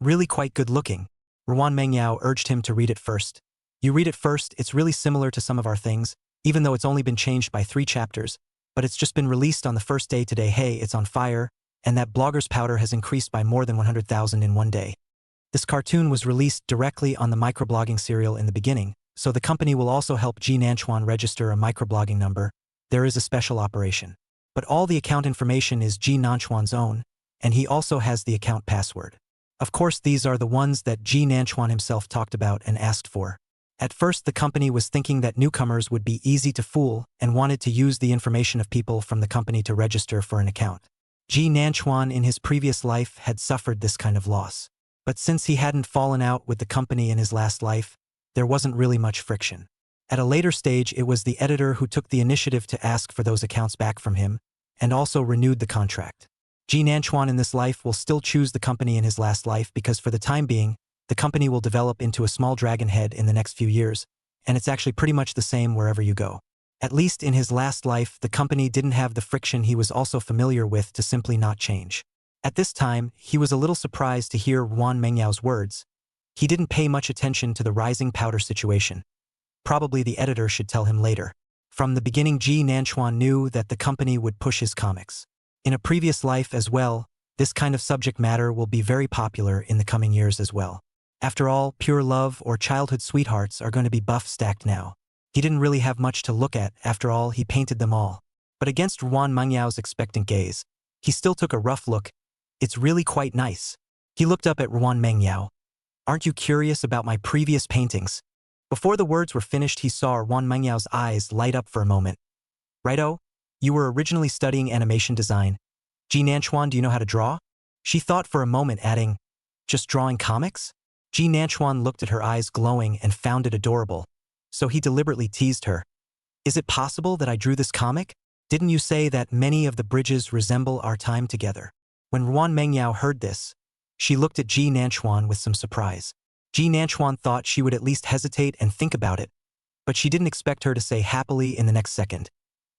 really quite good looking. Ruan Mengyao urged him to read it first. "You read it first, it's really similar to some of our things, even though it's only been changed by 3 chapters, but it's just been released on the first day today. Hey, it's on fire, and that blogger's powder has increased by more than 100,000 in one day. This cartoon was released directly on the microblogging serial in the beginning, so the company will also help Ji Nanchuan register a microblogging number. There is a special operation. But all the account information is Ji Nanchuan's own, and he also has the account password. Of course, these are the ones that Ji Nanchuan himself talked about and asked for. At first, the company was thinking that newcomers would be easy to fool and wanted to use the information of people from the company to register for an account. Ji Nanchuan in his previous life had suffered this kind of loss. But since he hadn't fallen out with the company in his last life, there wasn't really much friction. At a later stage, it was the editor who took the initiative to ask for those accounts back from him, and also renewed the contract. Ji Nanchuan in this life will still choose the company in his last life because for the time being, the company will develop into a small dragon head in the next few years, and it's actually pretty much the same wherever you go. At least in his last life, the company didn't have the friction he was also familiar with to simply not change. At this time, he was a little surprised to hear Ruan Mengyao's words. He didn't pay much attention to the rising powder situation. Probably the editor should tell him later. From the beginning, Ji Nanchuan knew that the company would push his comics. In a previous life as well, this kind of subject matter will be very popular in the coming years as well. After all, pure love or childhood sweethearts are going to be buff stacked now. He didn't really have much to look at, after all, he painted them all. But against Ruan Mengyao's expectant gaze, he still took a rough look. It's really quite nice. He looked up at Ruan Mengyao. Aren't you curious about my previous paintings? Before the words were finished, he saw Ruan Mengyao's eyes light up for a moment. Righto? You were originally studying animation design. Ji Nanchuan, do you know how to draw? She thought for a moment, adding, just drawing comics? Ji Nanchuan looked at her eyes glowing and found it adorable. So he deliberately teased her. Is it possible that I drew this comic? Didn't you say that many of the bridges resemble our time together? When Ruan Mengyao heard this, she looked at Ji Nanchuan with some surprise. Ji Nanchuan thought she would at least hesitate and think about it, but she didn't expect her to say happily in the next second.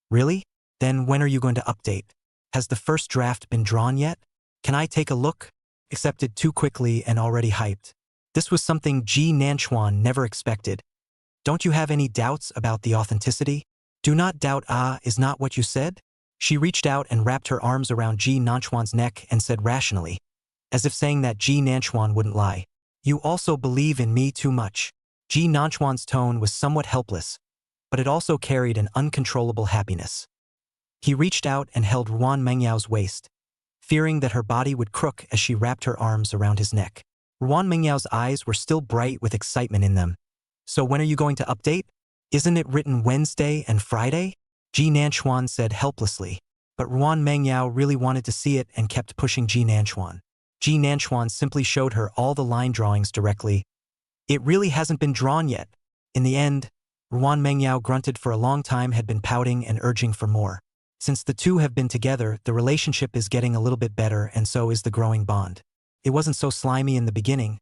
Really? Then when are you going to update? Has the first draft been drawn yet? Can I take a look? Accepted too quickly and already hyped. This was something Ji Nanchuan never expected. Don't you have any doubts about the authenticity? Do not doubt, is not what you said? She reached out and wrapped her arms around Ji Nanchuan's neck and said rationally, as if saying that Ji Nanchuan wouldn't lie. You also believe in me too much. Ji Nanchuan's tone was somewhat helpless, but it also carried an uncontrollable happiness. He reached out and held Ruan Mengyao's waist, fearing that her body would crook as she wrapped her arms around his neck. Ruan Mengyao's eyes were still bright with excitement in them. So when are you going to update? Isn't it written Wednesday and Friday? Ji Nanchuan said helplessly, but Ruan Mengyao really wanted to see it and kept pushing Ji Nanchuan. Ji Nanchuan simply showed her all the line drawings directly. It really hasn't been drawn yet. In the end, Ruan Mengyao grunted for a long time, had been pouting and urging for more. Since the two have been together, the relationship is getting a little bit better, and so is the growing bond. It wasn't so slimy in the beginning,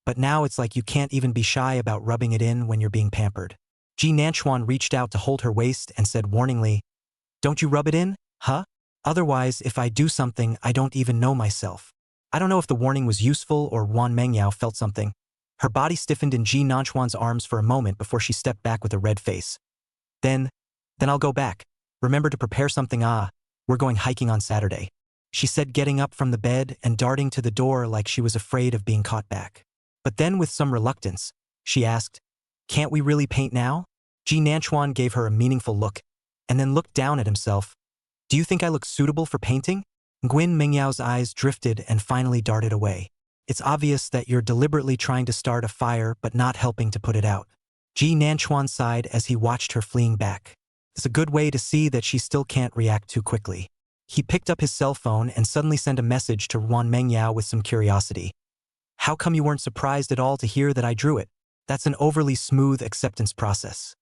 but now it's like you can't even be shy about rubbing it in when you're being pampered. Ji Nanchuan reached out to hold her waist and said warningly, "Don't you rub it in, huh? Otherwise, if I do something, I don't even know myself." I don't know if the warning was useful or Ruan Mengyao felt something. Her body stiffened in Ji Nanchuan's arms for a moment before she stepped back with a red face. Then I'll go back. Remember to prepare something. We're going hiking on Saturday," she said, getting up from the bed and darting to the door like she was afraid of being caught back. But then with some reluctance, she asked, "Can't we really paint now?" Ji Nanchuan gave her a meaningful look, and then looked down at himself. "Do you think I look suitable for painting?" Nguyen Mengyao's eyes drifted and finally darted away. "It's obvious that you're deliberately trying to start a fire but not helping to put it out." Ji Nanchuan sighed as he watched her fleeing back. It's a good way to see that she still can't react too quickly. He picked up his cell phone and suddenly sent a message to Ruan Mengyao with some curiosity. "How come you weren't surprised at all to hear that I drew it? That's an overly smooth acceptance process,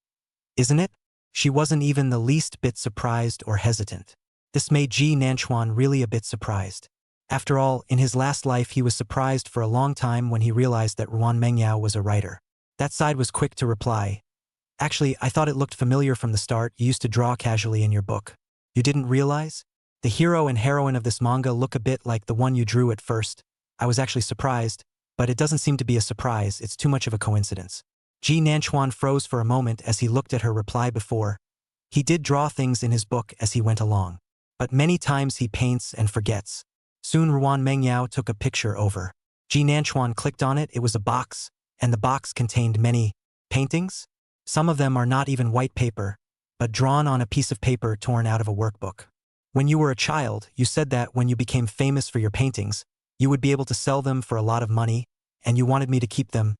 isn't it?" She wasn't even the least bit surprised or hesitant. This made Ji Nanchuan really a bit surprised. After all, in his last life he was surprised for a long time when he realized that Ruan Mengyao was a writer. That side was quick to reply. "Actually, I thought it looked familiar from the start. You used to draw casually in your book. You didn't realize? The hero and heroine of this manga look a bit like the one you drew at first. I was actually surprised, but it doesn't seem to be a surprise. It's too much of a coincidence." Ji Nanchuan froze for a moment as he looked at her reply before. He did draw things in his book as he went along, but many times he paints and forgets. Soon Ruan Mengyao took a picture over. Ji Nanchuan clicked on it. It was a box, and the box contained many paintings. Some of them are not even white paper, but drawn on a piece of paper torn out of a workbook. When you were a child, you said that when you became famous for your paintings, you would be able to sell them for a lot of money, and you wanted me to keep them.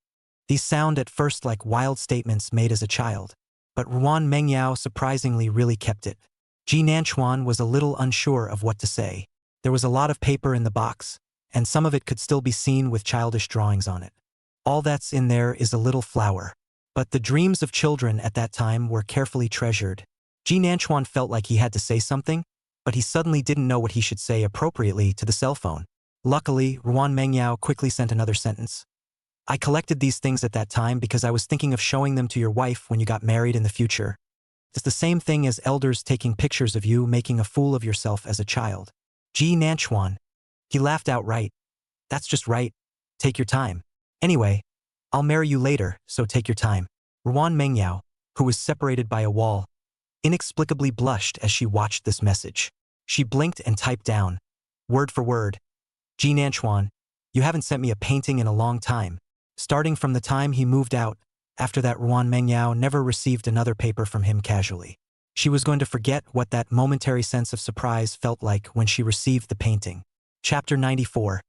These sound at first like wild statements made as a child, but Ruan Mengyao surprisingly really kept it. Ji Nanchuan was a little unsure of what to say. There was a lot of paper in the box, and some of it could still be seen with childish drawings on it. All that's in there is a little flower. But the dreams of children at that time were carefully treasured. Ji Nanchuan felt like he had to say something, but he suddenly didn't know what he should say appropriately to the cell phone. Luckily, Ruan Mengyao quickly sent another sentence. I collected these things at that time because I was thinking of showing them to your wife when you got married in the future. It's the same thing as elders taking pictures of you making a fool of yourself as a child. Ji Nanchuan. He laughed outright. That's just right. Take your time. Anyway, I'll marry you later, so take your time. Ruan Mengyao, who was separated by a wall, inexplicably blushed as she watched this message. She blinked and typed down, word for word, Ji Nanchuan, you haven't sent me a painting in a long time. Starting from the time he moved out, after that Ruan Mengyao never received another paper from him casually. She was going to forget what that momentary sense of surprise felt like when she received the painting. Chapter 94.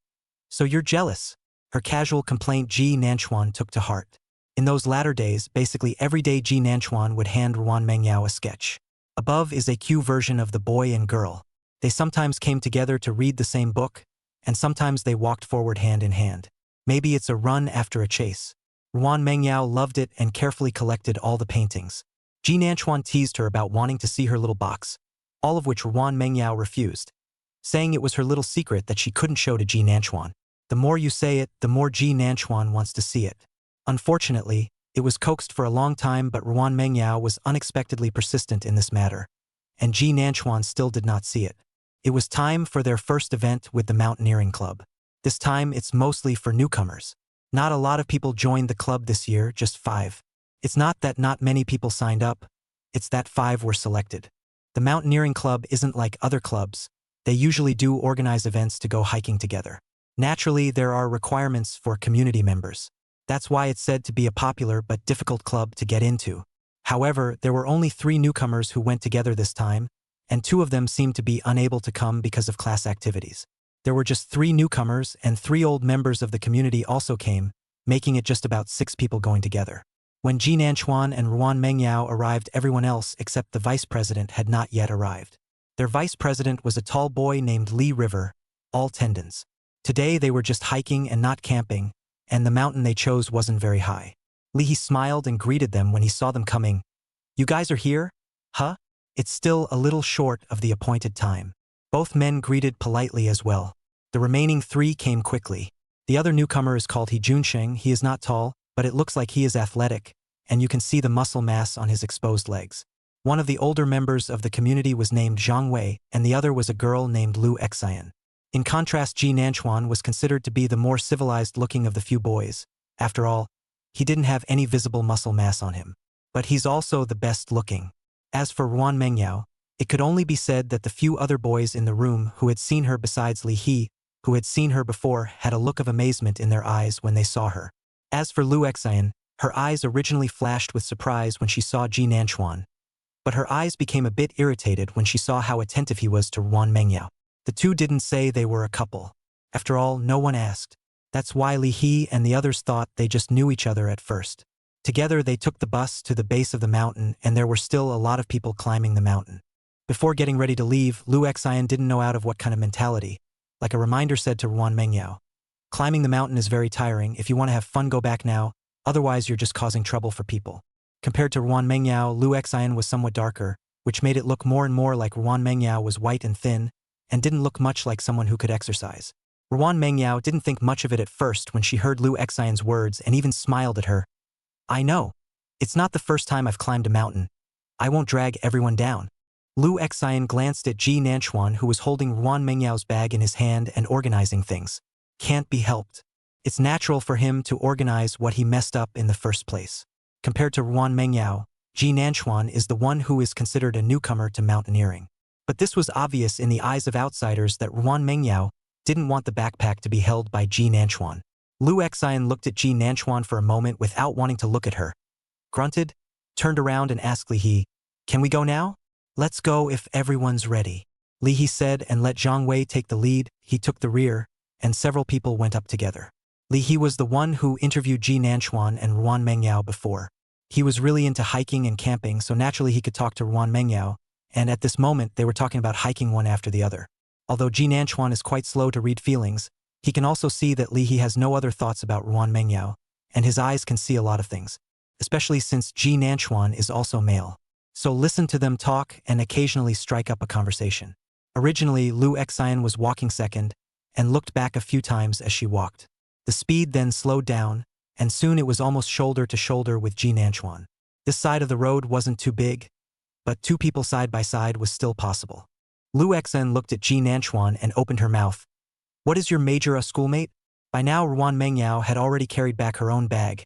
So you're jealous. Her casual complaint Ji Nanchuan took to heart. In those latter days, basically every day Ji Nanchuan would hand Ruan Mengyao a sketch. Above is a Q version of the boy and girl. They sometimes came together to read the same book, and sometimes they walked forward hand in hand. Maybe it's a run after a chase. Ruan Mengyao loved it and carefully collected all the paintings. Ji Nanchuan teased her about wanting to see her little box, all of which Ruan Mengyao refused, saying it was her little secret that she couldn't show to Ji Nanchuan. The more you say it, the more Ji Nanchuan wants to see it. Unfortunately, it was coaxed for a long time, but Ruan Mengyao was unexpectedly persistent in this matter, and Ji Nanchuan still did not see it. It was time for their first event with the Mountaineering Club. This time it's mostly for newcomers. Not a lot of people joined the club this year, just 5. It's not that not many people signed up, it's that 5 were selected. The Mountaineering Club isn't like other clubs. They usually do organize events to go hiking together. Naturally, there are requirements for community members. That's why it's said to be a popular but difficult club to get into. However, there were only 3 newcomers who went together this time, and 2 of them seemed to be unable to come because of class activities. There were just 3 newcomers, and 3 old members of the community also came, making it just about 6 people going together. When Ji Nanchuan and Ruan Mengyao arrived, everyone else except the vice president had not yet arrived. Their vice president was a tall boy named Li River, all tendons. Today they were just hiking and not camping, and the mountain they chose wasn't very high. Li smiled and greeted them when he saw them coming. You guys are here? Huh? It's still a little short of the appointed time. Both men greeted politely as well. The remaining 3 came quickly. The other newcomer is called He Junsheng. He is not tall, but it looks like he is athletic, and you can see the muscle mass on his exposed legs. One of the older members of the community was named Zhang Wei, and the other was a girl named Lu Xian. In contrast, Ji Nanchuan was considered to be the more civilized-looking of the few boys. After all, he didn't have any visible muscle mass on him. But he's also the best-looking. As for Ruan Mengyao, it could only be said that the few other boys in the room who had seen her besides Li He, who had seen her before, had a look of amazement in their eyes when they saw her. As for Lu Xian, her eyes originally flashed with surprise when she saw Ji Nanchuan, but her eyes became a bit irritated when she saw how attentive he was to Ruan Mengyao. The 2 didn't say they were a couple. After all, no one asked. That's why Li He and the others thought they just knew each other at first. Together they took the bus to the base of the mountain, and there were still a lot of people climbing the mountain. Before getting ready to leave, Lu Xian didn't know out of what kind of mentality. Like a reminder said to Ruan Mengyao, climbing the mountain is very tiring. If you want to have fun, go back now. Otherwise, you're just causing trouble for people. Compared to Ruan Mengyao, Lu Xian was somewhat darker, which made it look more and more like Ruan Mengyao was white and thin, and didn't look much like someone who could exercise. Ruan Mengyao didn't think much of it at first when she heard Lu Xian's words and even smiled at her. I know. It's not the first time I've climbed a mountain. I won't drag everyone down. Lu Xian glanced at Ji Nanchuan, who was holding Ruan Mengyao's bag in his hand and organizing things. Can't be helped. It's natural for him to organize what he messed up in the first place. Compared to Ruan Mengyao, Ji Nanchuan is the one who is considered a newcomer to mountaineering. But this was obvious in the eyes of outsiders that Ruan Mengyao didn't want the backpack to be held by Ji Nanchuan. Lu Xian looked at Ji Nanchuan for a moment without wanting to look at her, grunted, turned around and asked Li He, "Can we go now?" "Let's go if everyone's ready," Li He said, and let Zhang Wei take the lead. He took the rear, and several people went up together. Li He was the one who interviewed Ji Nanchuan and Ruan Mengyao before. He was really into hiking and camping, so naturally he could talk to Ruan Mengyao, and at this moment they were talking about hiking one after the other. Although Ji Nanchuan is quite slow to read feelings, he can also see that Li He has no other thoughts about Ruan Mengyao, and his eyes can see a lot of things, especially since Ji Nanchuan is also male. So listen to them talk and occasionally strike up a conversation. Originally, Lu Xian was walking second and looked back a few times as she walked. The speed then slowed down, and soon it was almost shoulder to shoulder with Ji Nanchuan. This side of the road wasn't too big, but two people side by side was still possible. Lu Exen looked at Ji Nanchuan and opened her mouth. What is your major, a schoolmate? By now Ruan Mengyao had already carried back her own bag.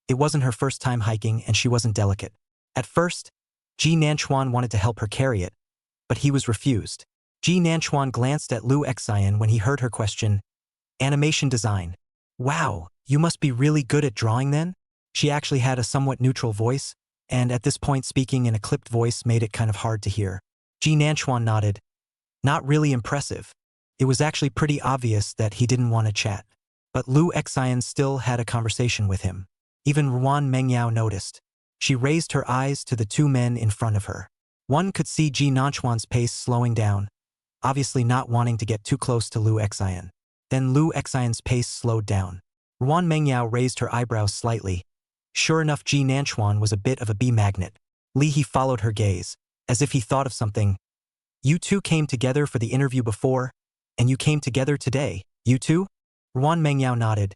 It wasn't her first time hiking and she wasn't delicate. At first, Ji Nanchuan wanted to help her carry it, but he was refused. Ji Nanchuan glanced at Lu Exen when he heard her question. Animation design. Wow, you must be really good at drawing then? She actually had a somewhat neutral voice, and at this point speaking in a clipped voice made it kind of hard to hear. Ji Nanchuan nodded. Not really impressive. It was actually pretty obvious that he didn't want to chat. But Lu Exen still had a conversation with him. Even Ruan Mengyao noticed. She raised her eyes to the two men in front of her. One could see Ji Nanchuan's pace slowing down, obviously not wanting to get too close to Lu Exen. Then Lu Exen's pace slowed down. Ruan Mengyao raised her eyebrows slightly. Sure enough, Ji Nanchuan was a bit of a bee magnet. Li He followed her gaze, as if he thought of something. You two came together for the interview before, and you came together today, you two? Ruan Mengyao nodded.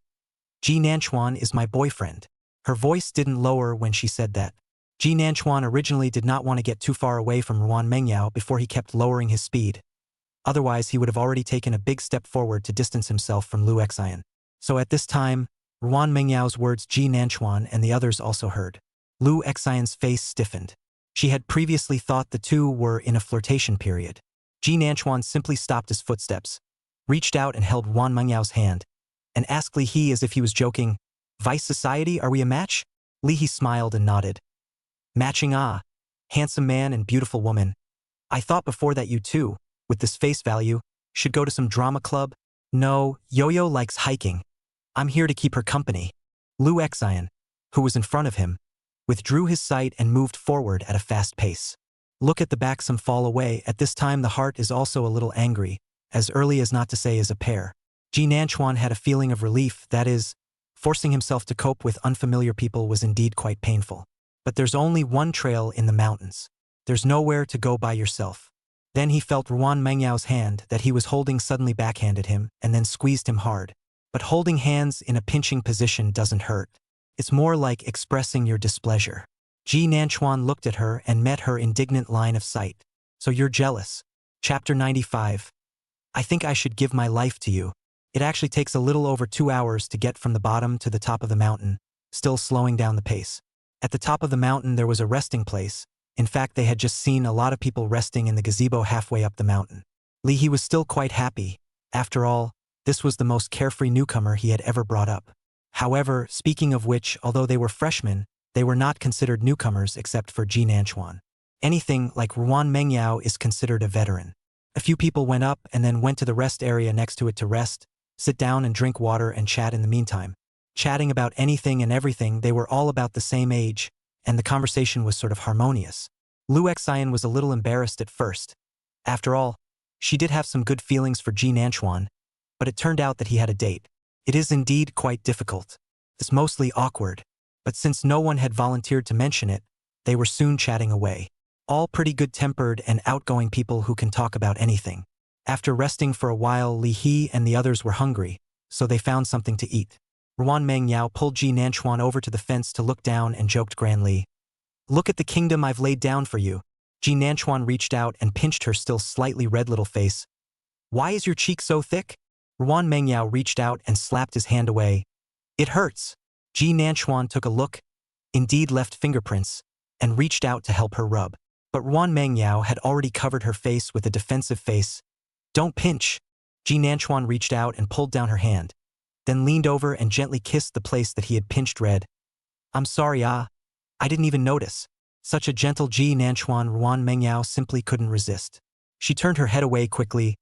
Ji Nanchuan is my boyfriend. Her voice didn't lower when she said that. Ji Nanchuan originally did not want to get too far away from Ruan Mengyao before he kept lowering his speed. Otherwise, he would have already taken a big step forward to distance himself from Lu Exen. So at this time, Ruan Mengyao's words Ji Nanchuan and the others also heard. Lu Exen's face stiffened. She had previously thought the two were in a flirtation period. Ji Nanchuan simply stopped his footsteps, reached out and held Ruan Mengyao's hand, and asked Li He as if he was joking, Vice Society, are we a match? Li He smiled and nodded. Matching, ah. Handsome man and beautiful woman. I thought before that you two, with this face value, should go to some drama club. No, Yo-Yo likes hiking. I'm here to keep her company. Lu Exen, who was in front of him, withdrew his sight and moved forward at a fast pace. Look at the back, some fall away. At this time the heart is also a little angry, as early as not to say is a pair. Ji Nanchuan had a feeling of relief, that is, forcing himself to cope with unfamiliar people was indeed quite painful. But there's only one trail in the mountains. There's nowhere to go by yourself. Then he felt Ruan Mengyao's hand that he was holding suddenly backhanded him and then squeezed him hard. But holding hands in a pinching position doesn't hurt. It's more like expressing your displeasure. Ji Nanchuan looked at her and met her indignant line of sight. So you're jealous. Chapter 95. I think I should give my life to you. It actually takes a little over 2 hours to get from the bottom to the top of the mountain, still slowing down the pace. At the top of the mountain there was a resting place. In fact, they had just seen a lot of people resting in the gazebo halfway up the mountain. Li He was still quite happy. After all, this was the most carefree newcomer he had ever brought up. However, speaking of which, although they were freshmen, they were not considered newcomers except for Ji Nanchuan. Anything like Ruan Mengyao is considered a veteran. A few people went up and then went to the rest area next to it to rest, sit down and drink water and chat in the meantime. Chatting about anything and everything, they were all about the same age, and the conversation was sort of harmonious. Lu Exen was a little embarrassed at first. After all, she did have some good feelings for Ji Nanchuan, but it turned out that he had a date. It is indeed quite difficult. It's mostly awkward, but since no one had volunteered to mention it, they were soon chatting away. All pretty good-tempered and outgoing people who can talk about anything. After resting for a while, Li He and the others were hungry, so they found something to eat. Ruan Mengyao pulled Ji Nanchuan over to the fence to look down and joked grandly. Look at the kingdom I've laid down for you. Ji Nanchuan reached out and pinched her still slightly red little face. Why is your cheek so thick? Ruan Mengyao reached out and slapped his hand away. It hurts. Ji Nanchuan took a look, indeed left fingerprints, and reached out to help her rub. But Ruan Mengyao had already covered her face with a defensive face. Don't pinch. Ji Nanchuan reached out and pulled down her hand, then leaned over and gently kissed the place that he had pinched red. I'm sorry, I didn't even notice. Such a gentle Ji Nanchuan, Ruan Mengyao simply couldn't resist. She turned her head away quickly.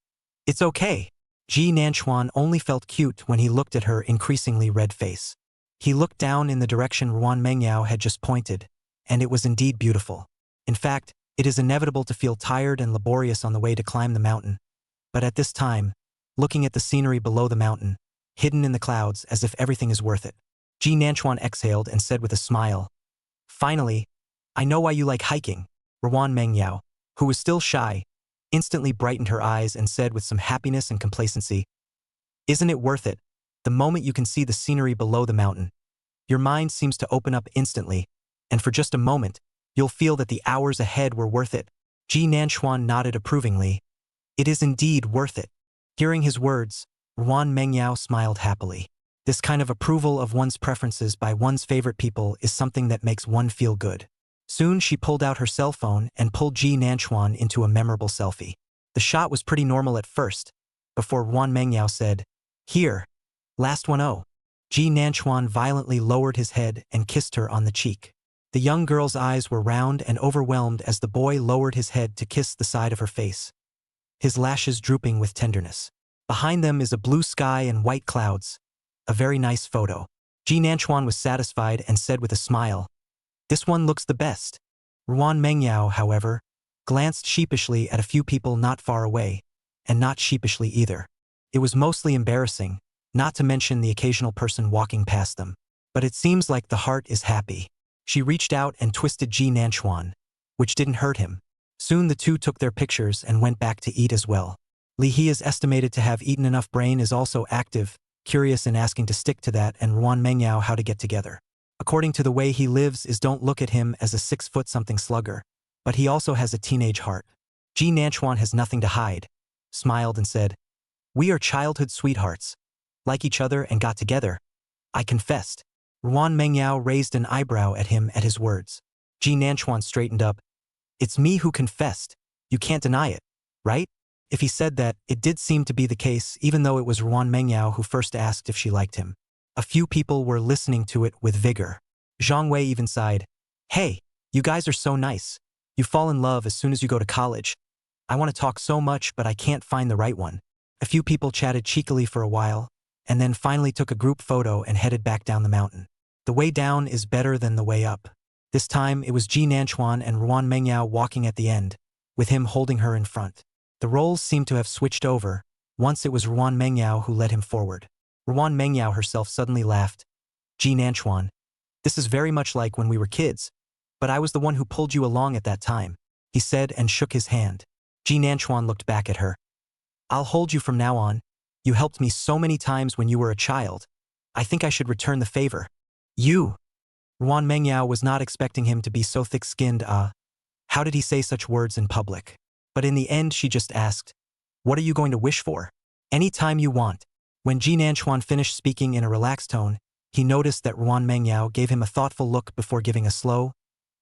It's okay. Ji Nanchuan only felt cute when he looked at her increasingly red face. He looked down in the direction Ruan Mengyao had just pointed, and it was indeed beautiful. In fact, it is inevitable to feel tired and laborious on the way to climb the mountain. But at this time, looking at the scenery below the mountain, hidden in the clouds as if everything is worth it, Ji Nanchuan exhaled and said with a smile, Finally, I know why you like hiking. Ruan Mengyao, who was still shy, instantly brightened her eyes and said with some happiness and complacency, Isn't it worth it? The moment you can see the scenery below the mountain. Your mind seems to open up instantly, and for just a moment, you'll feel that the hours ahead were worth it. Ji Nanchuan nodded approvingly. It is indeed worth it. Hearing his words, Ruan Mengyao smiled happily. This kind of approval of one's preferences by one's favorite people is something that makes one feel good. Soon she pulled out her cell phone and pulled Ji Nanchuan into a memorable selfie. The shot was pretty normal at first, before Ruan Mengyao said, "Here, last one oh." Ji Nanchuan violently lowered his head and kissed her on the cheek. The young girl's eyes were round and overwhelmed as the boy lowered his head to kiss the side of her face, his lashes drooping with tenderness. Behind them is a blue sky and white clouds. A very nice photo. Ji Nanchuan was satisfied and said with a smile, "This one looks the best." Ruan Mengyao, however, glanced sheepishly at a few people not far away, and not sheepishly either. It was mostly embarrassing, not to mention the occasional person walking past them. But it seems like the heart is happy. She reached out and twisted Ji Nanchuan, which didn't hurt him. Soon the two took their pictures and went back to eat as well. Li He is estimated to have eaten enough. Brain is also active, curious and asking to stick to that, and Ruan Mengyao how to get together. According to the way he lives is don't look at him as a 6-foot-something slugger, but he also has a teenage heart. Ji Nanchuan has nothing to hide, smiled and said, "We are childhood sweethearts. Like each other and got together." I confessed. Ruan Mengyao raised an eyebrow at him at his words. Ji Nanchuan straightened up. "It's me who confessed. You can't deny it, right?" If he said that, it did seem to be the case, even though it was Ruan Mengyao who first asked if she liked him. A few people were listening to it with vigor. Zhang Wei even sighed. "Hey, you guys are so nice. You fall in love as soon as you go to college. I want to talk so much, but I can't find the right one." A few people chatted cheekily for a while, and then finally took a group photo and headed back down the mountain. The way down is better than the way up. This time it was Ji Nanchuan and Ruan Mengyao walking at the end, with him holding her in front. The roles seemed to have switched over. Once it was Ruan Mengyao who led him forward. Ruan Mengyao herself suddenly laughed. "Ji Nanchuan, this is very much like when we were kids, but I was the one who pulled you along at that time," he said and shook his hand. Ji Nanchuan looked back at her. "I'll hold you from now on. You helped me so many times when you were a child. I think I should return the favor." "You?" Ruan Mengyao was not expecting him to be so thick-skinned. How did he say such words in public? But in the end she just asked, "What are you going to wish for?" "Any time you want." When Ji Nanchuan finished speaking in a relaxed tone, he noticed that Ruan Mengyao gave him a thoughtful look before giving a slow,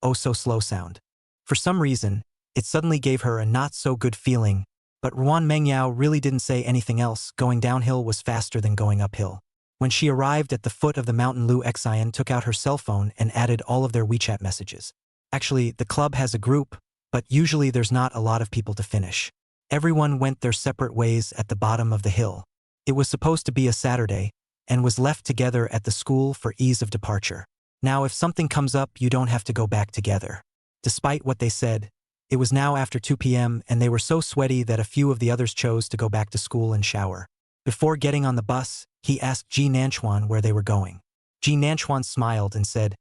oh so slow sound. For some reason, it suddenly gave her a not-so-good feeling, but Ruan Mengyao really didn't say anything else. Going downhill was faster than going uphill. When she arrived at the foot of the mountain, Lu Xian took out her cell phone and added all of their WeChat messages. Actually, the club has a group, but usually there's not a lot of people to finish. Everyone went their separate ways at the bottom of the hill. It was supposed to be a Saturday, and was left together at the school for ease of departure. Now if something comes up, you don't have to go back together. Despite what they said, it was now after 2 p.m. and they were so sweaty that a few of the others chose to go back to school and shower. Before getting on the bus, he asked Ji Nanchuan where they were going. Ji Nanchuan smiled and said,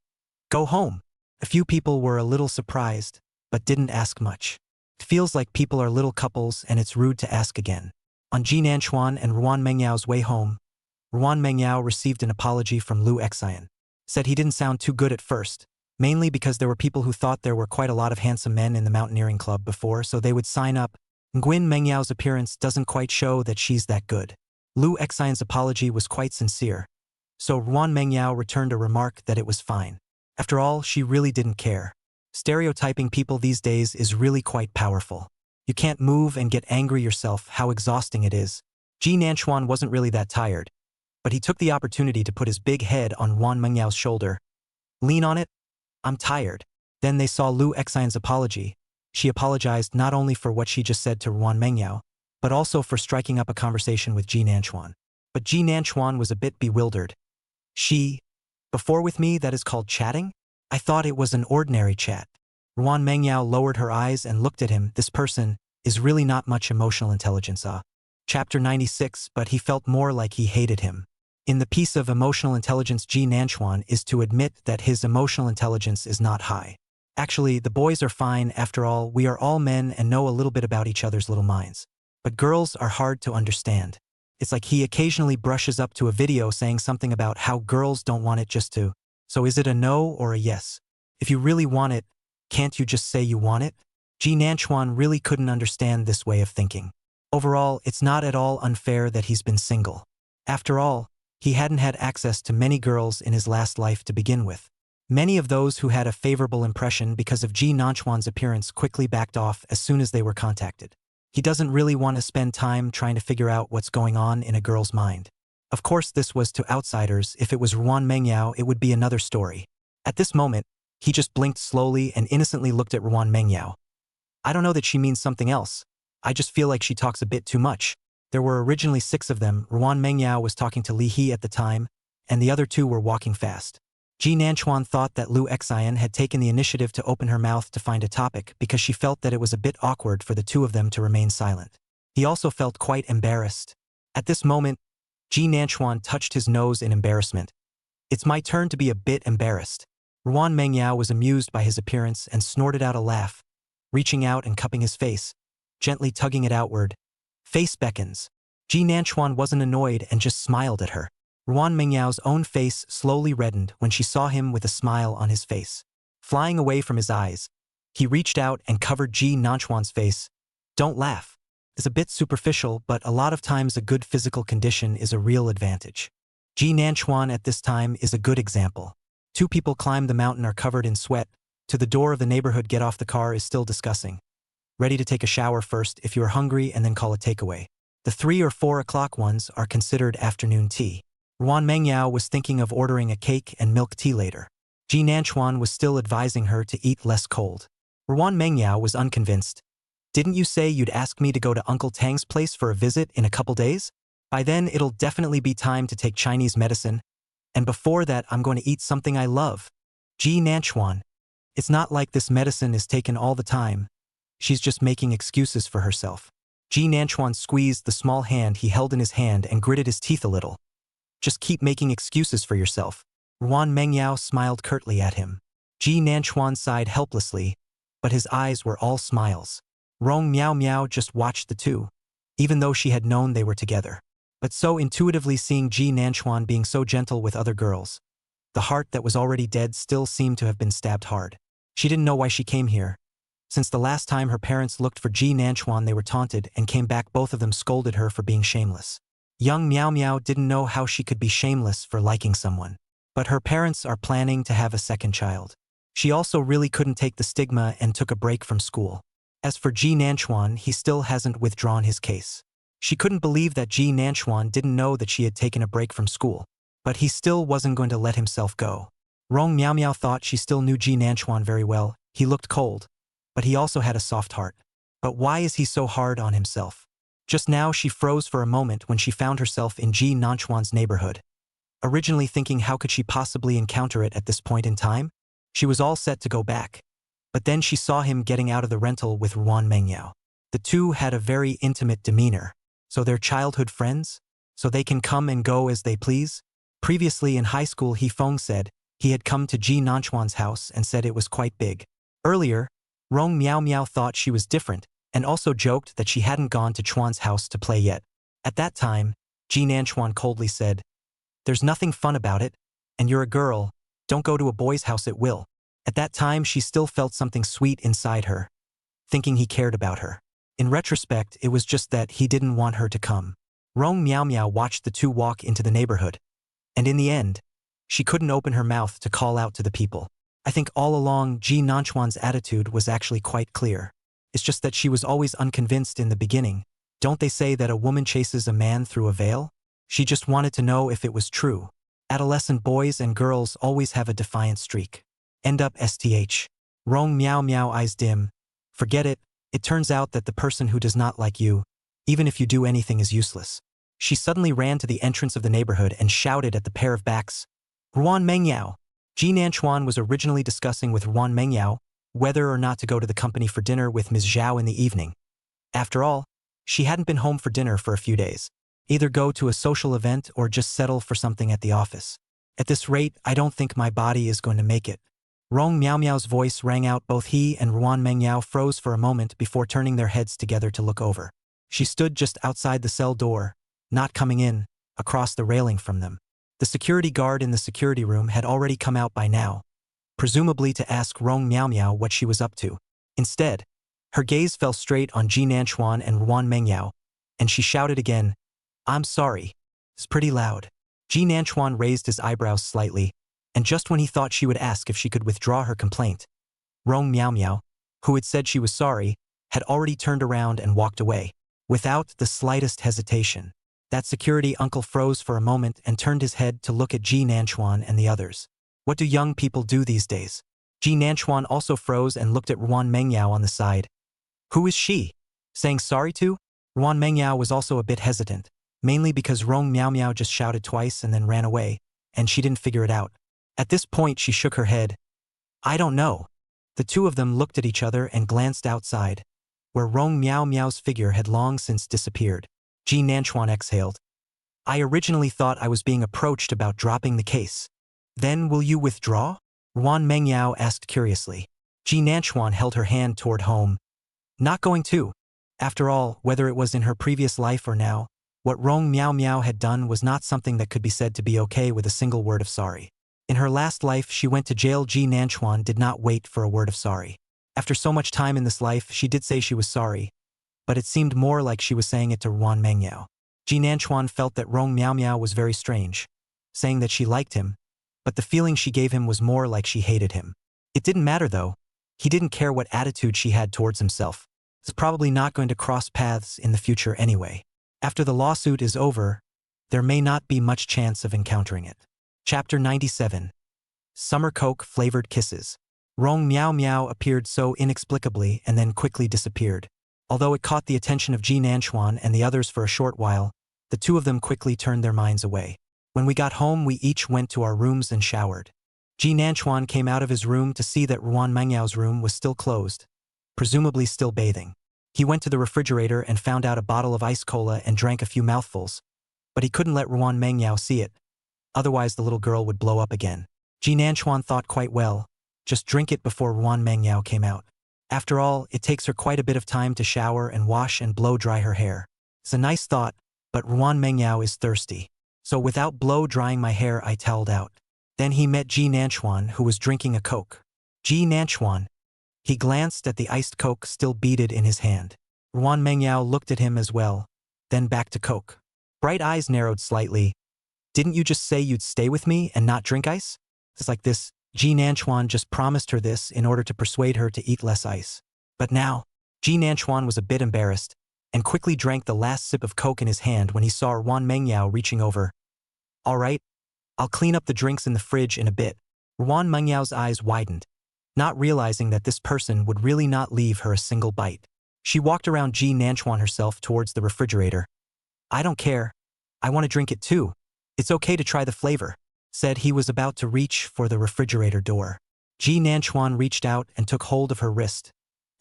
"Go home." A few people were a little surprised, but didn't ask much. It feels like people are little couples and it's rude to ask again. On Ji Nanchuan and Ruan Mengyao's way home, Ruan Mengyao received an apology from Lu Xian. Said he didn't sound too good at first, mainly because there were people who thought there were quite a lot of handsome men in the mountaineering club before, so they would sign up. Nguyen Mengyao's appearance doesn't quite show that she's that good. Lu Xian's apology was quite sincere, so Ruan Mengyao returned a remark that it was fine. After all, she really didn't care. Stereotyping people these days is really quite powerful. You can't move and get angry yourself how exhausting it is. Ji Nanchuan wasn't really that tired, but he took the opportunity to put his big head on Ruan Mengyao's shoulder. "Lean on it? I'm tired." Then they saw Lu Xian's apology. She apologized not only for what she just said to Ruan Mengyao, but also for striking up a conversation with Ji Nanchuan. But Ji Nanchuan was a bit bewildered. Before with me, that is called chatting? I thought it was an ordinary chat." Ruan Mengyao lowered her eyes and looked at him. This person is really not much emotional intelligence. Chapter 96, but he felt more like he hated him. In the piece of emotional intelligence, Ji Nanchuan is to admit that his emotional intelligence is not high. Actually, the boys are fine. After all, we are all men and know a little bit about each other's little minds. But girls are hard to understand. It's like he occasionally brushes up to a video saying something about how girls don't want it just to So is it a no or a yes? If you really want it, can't you just say you want it? Ji Nanchuan really couldn't understand this way of thinking. Overall, it's not at all unfair that he's been single. After all, he hadn't had access to many girls in his last life to begin with. Many of those who had a favorable impression because of Ji Nanchuan's appearance quickly backed off as soon as they were contacted. He doesn't really want to spend time trying to figure out what's going on in a girl's mind. Of course, this was to outsiders. If it was Ruan Mengyao, it would be another story. At this moment, he just blinked slowly and innocently looked at Ruan Mengyao. I don't know that she means something else. I just feel like she talks a bit too much. There were originally 6 of them. Ruan Mengyao was talking to Li He at the time, and the other 2 were walking fast. Ji Nanchuan thought that Lu Xian had taken the initiative to open her mouth to find a topic because she felt that it was a bit awkward for the 2 of them to remain silent. He also felt quite embarrassed. At this moment, Ji Nanchuan touched his nose in embarrassment. It's my turn to be a bit embarrassed. Ruan Mengyao was amused by his appearance and snorted out a laugh, reaching out and cupping his face, gently tugging it outward. Face beckons. Ji Nanchuan wasn't annoyed and just smiled at her. Ruan Mengyao's own face slowly reddened when she saw him with a smile on his face. Flying away from his eyes, he reached out and covered Ji Nanchuan's face. Don't laugh. It's a bit superficial, but a lot of times a good physical condition is a real advantage. Ji Nanchuan at this time is a good example. 2 people climb the mountain are covered in sweat. To the door of the neighborhood get off the car is still discussing. Ready to take a shower first if you are hungry and then call a takeaway. The 3 or 4 o'clock ones are considered afternoon tea. Ruan Mengyao was thinking of ordering a cake and milk tea later. Ji Nanchuan was still advising her to eat less cold. Ruan Mengyao was unconvinced. Didn't you say you'd ask me to go to Uncle Tang's place for a visit in a couple days? By then it'll definitely be time to take Chinese medicine. And before that I'm going to eat something I love. Ji Nanchuan. It's not like this medicine is taken all the time. She's just making excuses for herself. Ji Nanchuan squeezed the small hand he held in his hand and gritted his teeth a little. Just keep making excuses for yourself. Ruan Mengyao smiled curtly at him. Ji Nanchuan sighed helplessly, but his eyes were all smiles. Rong Miao Miao just watched the 2, even though she had known they were together. But so intuitively seeing Ji Nanchuan being so gentle with other girls, the heart that was already dead still seemed to have been stabbed hard. She didn't know why she came here. Since the last time her parents looked for Ji Nanchuan they were taunted and came back both of them scolded her for being shameless. Young Miao Miao didn't know how she could be shameless for liking someone. But her parents are planning to have a second child. She also really couldn't take the stigma and took a break from school. As for Ji Nanchuan, he still hasn't withdrawn his case. She couldn't believe that Ji Nanchuan didn't know that she had taken a break from school. But he still wasn't going to let himself go. Rong Miao Miao thought she still knew Ji Nanchuan very well. He looked cold. But he also had a soft heart. But why is he so hard on himself? Just now she froze for a moment when she found herself in Ji Nanchuan's neighborhood. Originally thinking how could she possibly encounter it at this point in time, she was all set to go back. But then she saw him getting out of the rental with Ruan Mengyao. The 2 had a very intimate demeanor. So they're childhood friends? So they can come and go as they please? Previously in high school He Feng said he had come to Ji Nanchuan's house and said it was quite big. Earlier, Rong Miao Miao thought she was different and also joked that she hadn't gone to Chuan's house to play yet. At that time, Ji Nanchuan coldly said, "There's nothing fun about it, and you're a girl, don't go to a boy's house at will." At that time she still felt something sweet inside her, thinking he cared about her. In retrospect, it was just that he didn't want her to come. Rong Miao Miao watched the 2 walk into the neighborhood. And in the end, she couldn't open her mouth to call out to the people. I think all along Ji Nanchuan's attitude was actually quite clear. It's just that she was always unconvinced in the beginning. Don't they say that a woman chases a man through a veil? She just wanted to know if it was true. Adolescent boys and girls always have a defiant streak. End up STH. Rong Miao Miao eyes dim. Forget it, it turns out that the person who does not like you, even if you do anything, is useless. She suddenly ran to the entrance of the neighborhood and shouted at the pair of backs. Ruan Mengyao. Ji Nanchuan was originally discussing with Ruan Mengyao whether or not to go to the company for dinner with Ms. Zhao in the evening. After all, she hadn't been home for dinner for a few days. Either go to a social event or just settle for something at the office. At this rate, I don't think my body is going to make it. Rong Miao Miao's voice rang out. Both he and Ruan Mengyao froze for a moment before turning their heads together to look over. She stood just outside the cell door, not coming in, across the railing from them. The security guard in the security room had already come out by now, presumably to ask Rong Miao Miao what she was up to. Instead, her gaze fell straight on Ji Nanchuan and Ruan Mengyao, and she shouted again, "I'm sorry." It's pretty loud. Ji Nanchuan raised his eyebrows slightly, and just when he thought she would ask if she could withdraw her complaint, Rong Miao Miao, who had said she was sorry, had already turned around and walked away, without the slightest hesitation. That security uncle froze for a moment and turned his head to look at Ji Nanchuan and the others. What do young people do these days? Ji Nanchuan also froze and looked at Ruan Mengyao on the side. Who is she? Saying sorry to? Ruan Mengyao was also a bit hesitant, mainly because Rong Miao Miao just shouted twice and then ran away, and she didn't figure it out. At this point she shook her head. I don't know. The two of them looked at each other and glanced outside, where Rong Miao Miao's figure had long since disappeared. Ji Nanchuan exhaled. I originally thought I was being approached about dropping the case. Then will you withdraw? Ruan Mengyao asked curiously. Ji Nanchuan held her hand toward home. Not going to. After all, whether it was in her previous life or now, what Rong Miao Miao had done was not something that could be said to be okay with a single word of sorry. In her last life she went to jail. Ji Nanchuan did not wait for a word of sorry. After so much time in this life she did say she was sorry, but it seemed more like she was saying it to Ruan Mengyao. Ji Nanchuan felt that Rong Miao Miao was very strange, saying that she liked him, but the feeling she gave him was more like she hated him. It didn't matter though. He didn't care what attitude she had towards himself. He's probably not going to cross paths in the future anyway. After the lawsuit is over, there may not be much chance of encountering it. Chapter 97. Summer Coke Flavored Kisses. Rong Miao Miao appeared so inexplicably and then quickly disappeared. Although it caught the attention of Ji Nanchuan and the others for a short while, the two of them quickly turned their minds away. When we got home we each went to our rooms and showered. Ji Nanchuan came out of his room to see that Ruan Mengyao's room was still closed, presumably still bathing. He went to the refrigerator and found out a bottle of ice cola and drank a few mouthfuls, but he couldn't let Ruan Mengyao see it, otherwise the little girl would blow up again. Ji Nanchuan thought quite well, just drink it before Ruan Mengyao came out. After all, it takes her quite a bit of time to shower and wash and blow dry her hair. It's a nice thought, but Ruan Mengyao is thirsty. So without blow drying my hair I toweled out. Then he met Ji Nanchuan, who was drinking a Coke. Ji Nanchuan. He glanced at the iced Coke still beaded in his hand. Ruan Mengyao looked at him as well, then back to Coke. Bright eyes narrowed slightly. Didn't you just say you'd stay with me and not drink ice? It's like this. Ji Nanchuan just promised her this in order to persuade her to eat less ice. But now, Ji Nanchuan was a bit embarrassed, and quickly drank the last sip of Coke in his hand when he saw Ruan Mengyao reaching over. All right, I'll clean up the drinks in the fridge in a bit. Ruan Mengyao's eyes widened, not realizing that this person would really not leave her a single bite. She walked around Ji Nanchuan herself towards the refrigerator. I don't care. I want to drink it too. It's okay to try the flavor, said he was about to reach for the refrigerator door. Ji Nanchuan reached out and took hold of her wrist,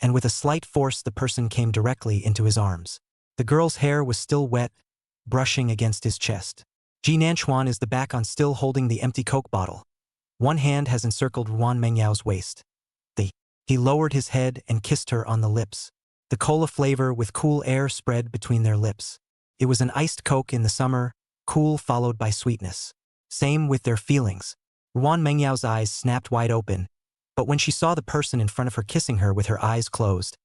and with a slight force the person came directly into his arms. The girl's hair was still wet, brushing against his chest. Ji Nanchuan is the back on still holding the empty Coke bottle. One hand has encircled Ruan Mengyao's waist. He lowered his head and kissed her on the lips. The cola flavor with cool air spread between their lips. It was an iced Coke in the summer, cool followed by sweetness. Same with their feelings. Ruan Mengyao's eyes snapped wide open, but when she saw the person in front of her kissing her with her eyes closed,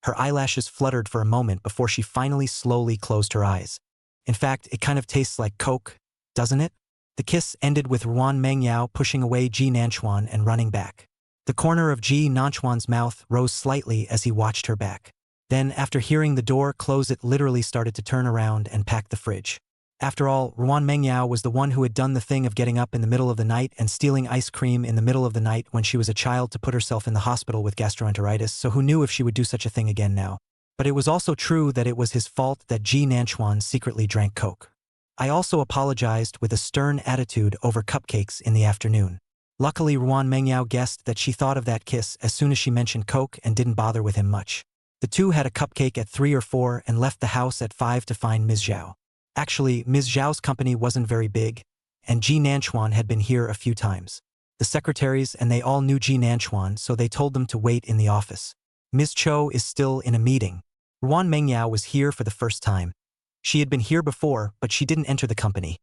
her eyelashes fluttered for a moment before she finally slowly closed her eyes. In fact, it kind of tastes like Coke, doesn't it? The kiss ended with Ruan Mengyao pushing away Ji Nanchuan and running back. The corner of Ji Nanchuan's mouth rose slightly as he watched her back. Then, after hearing the door close, it literally started to turn around and pack the fridge. After all, Ruan Mengyao was the one who had done the thing of getting up in the middle of the night and stealing ice cream in the middle of the night when she was a child to put herself in the hospital with gastroenteritis, so who knew if she would do such a thing again now? But it was also true that it was his fault that Ji Nanchuan secretly drank Coke. I also apologized with a stern attitude over cupcakes in the afternoon. Luckily, Ruan Mengyao guessed that she thought of that kiss as soon as she mentioned Coke and didn't bother with him much. The two had a cupcake at 3 or 4 and left the house at 5 to find Ms. Zhao. Actually, Ms. Zhao's company wasn't very big, and Ji Nanchuan had been here a few times. The secretaries and they all knew Ji Nanchuan, so they told them to wait in the office. Ms. Cho is still in a meeting. Ruan Mengyao was here for the first time. She had been here before, but she didn't enter the company.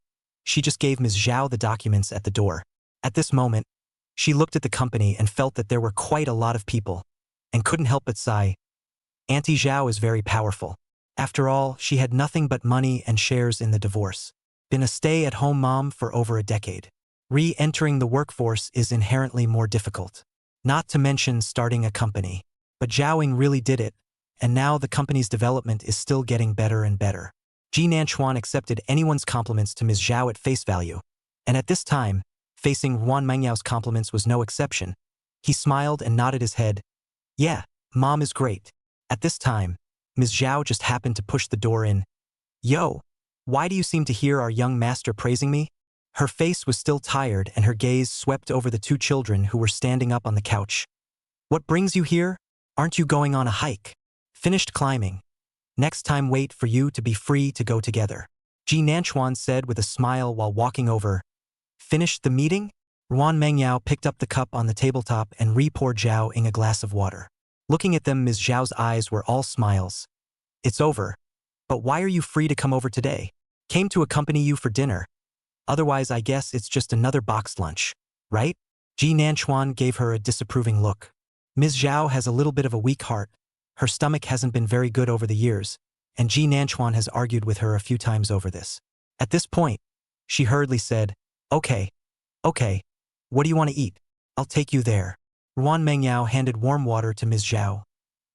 she just gave Ms. Zhao the documents at the door. At this moment, she looked at the company and felt that there were quite a lot of people, and couldn't help but sigh. Auntie Zhao is very powerful. After all, she had nothing but money and shares in the divorce. Been a stay-at-home mom for over a decade. Re-entering the workforce is inherently more difficult. Not to mention starting a company. But Zhaoing really did it, and now the company's development is still getting better and better. Ji Nanchuan accepted anyone's compliments to Ms. Zhao at face value, and at this time, facing Ruan Mengyao's compliments was no exception. He smiled and nodded his head. Yeah, Mom is great. At this time, Ms. Zhao just happened to push the door in. Yo, why do you seem to hear our young master praising me? Her face was still tired and her gaze swept over the two children who were standing up on the couch. What brings you here? Aren't you going on a hike? Finished climbing. Next time wait for you to be free to go together. Ji Nanchuan said with a smile while walking over. Finished the meeting? Ruan Mengyao picked up the cup on the tabletop and re-poured Zhao in a glass of water. Looking at them, Ms. Zhao's eyes were all smiles. It's over. But why are you free to come over today? Came to accompany you for dinner. Otherwise, I guess it's just another boxed lunch, right? Ji Nanchuan gave her a disapproving look. Ms. Zhao has a little bit of a weak heart. Her stomach hasn't been very good over the years, and Ji Nanchuan has argued with her a few times over this. At this point, she hurriedly said, Okay, what do you want to eat? I'll take you there. Ruan Mengyao handed warm water to Ms. Zhao.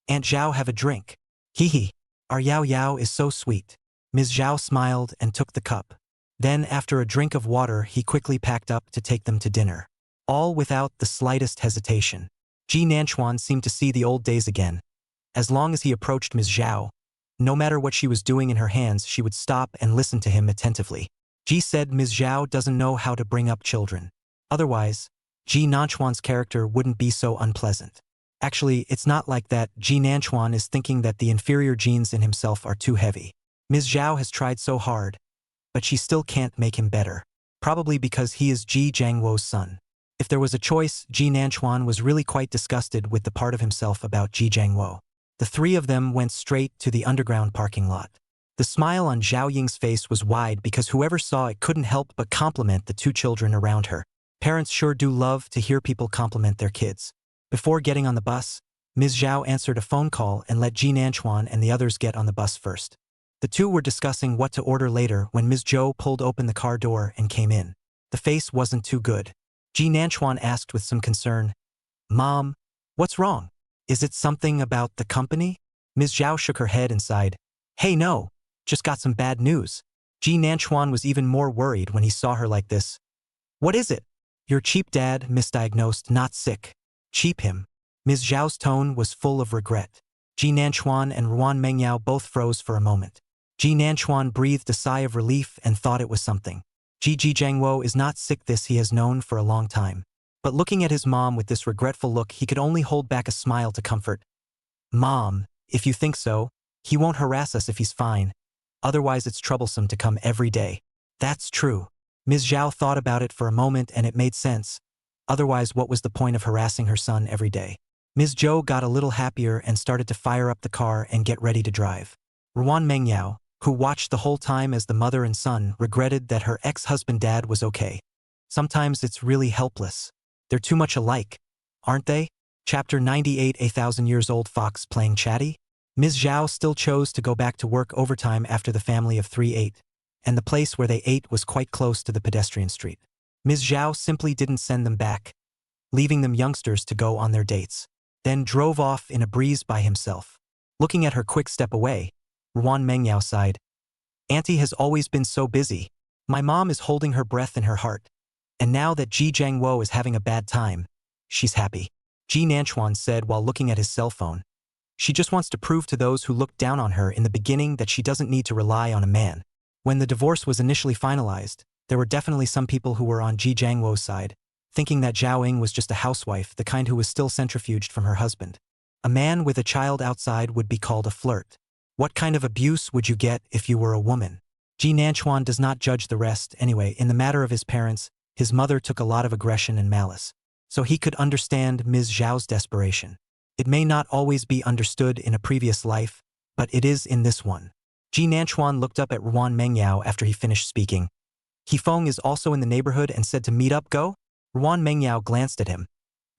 Aunt Zhao, have a drink. Hee. Our Yao Yao is so sweet. Ms. Zhao smiled and took the cup. Then, after a drink of water, he quickly packed up to take them to dinner. All without the slightest hesitation. Ji Nanchuan seemed to see the old days again. As long as he approached Ms. Zhao, no matter what she was doing in her hands, she would stop and listen to him attentively. Ji said Ms. Zhao doesn't know how to bring up children. Otherwise, Ji Nanchuan's character wouldn't be so unpleasant. Actually, it's not like that. Ji Nanchuan is thinking that the inferior genes in himself are too heavy. Ms. Zhao has tried so hard, but she still can't make him better. Probably because he is Ji Jiangwo's son. If there was a choice, Ji Nanchuan was really quite disgusted with the part of himself about Ji Jiangwo. The three of them went straight to the underground parking lot. The smile on Zhao Ying's face was wide because whoever saw it couldn't help but compliment the two children around her. Parents sure do love to hear people compliment their kids. Before getting on the bus, Ms. Zhao answered a phone call and let Ji Nanchuan and the others get on the bus first. The two were discussing what to order later when Ms. Zhou pulled open the car door and came in. The face wasn't too good. Ji Nanchuan asked with some concern, Mom, what's wrong? Is it something about the company? Ms. Zhao shook her head and sighed. Hey no, just got some bad news. Ji Nanchuan was even more worried when he saw her like this. What is it? Your cheap dad misdiagnosed not sick. Cheap him. Ms. Zhao's tone was full of regret. Ji Nanchuan and Ruan Mengyao both froze for a moment. Ji Nanchuan breathed a sigh of relief and thought it was something. Ji Jiangwo is not sick, this he has known for a long time. But looking at his mom with this regretful look, he could only hold back a smile to comfort. Mom, if you think so, he won't harass us if he's fine. Otherwise it's troublesome to come every day. That's true. Ms. Zhao thought about it for a moment and it made sense. Otherwise, what was the point of harassing her son every day? Ms. Zhou got a little happier and started to fire up the car and get ready to drive. Ruan Mengyao, who watched the whole time as the mother and son, regretted that her ex-husband dad was okay. Sometimes it's really helpless. They're too much alike, aren't they? Chapter 98. A 1,000-years-old fox playing chatty? Ms. Zhao still chose to go back to work overtime after the family of three ate, and the place where they ate was quite close to the pedestrian street. Ms. Zhao simply didn't send them back, leaving them youngsters to go on their dates, then drove off in a breeze by himself. Looking at her quick step away, Ruan Mengyao sighed. Auntie has always been so busy. My mom is holding her breath in her heart. And now that Ji Jiangwo is having a bad time, she's happy. Ji Nanchuan said while looking at his cell phone. She just wants to prove to those who looked down on her in the beginning that she doesn't need to rely on a man. When the divorce was initially finalized, there were definitely some people who were on Ji Jiangwo's side, thinking that Zhao Ying was just a housewife, the kind who was still centrifuged from her husband. A man with a child outside would be called a flirt. What kind of abuse would you get if you were a woman? Ji Nanchuan does not judge the rest anyway. In the matter of his parents, his mother took a lot of aggression and malice, so he could understand Ms. Zhao's desperation. It may not always be understood in a previous life, but it is in this one. Ji Nanchuan looked up at Ruan Mengyao after he finished speaking. Hifeng is also in the neighborhood and said to meet up, go? Ruan Mengyao glanced at him.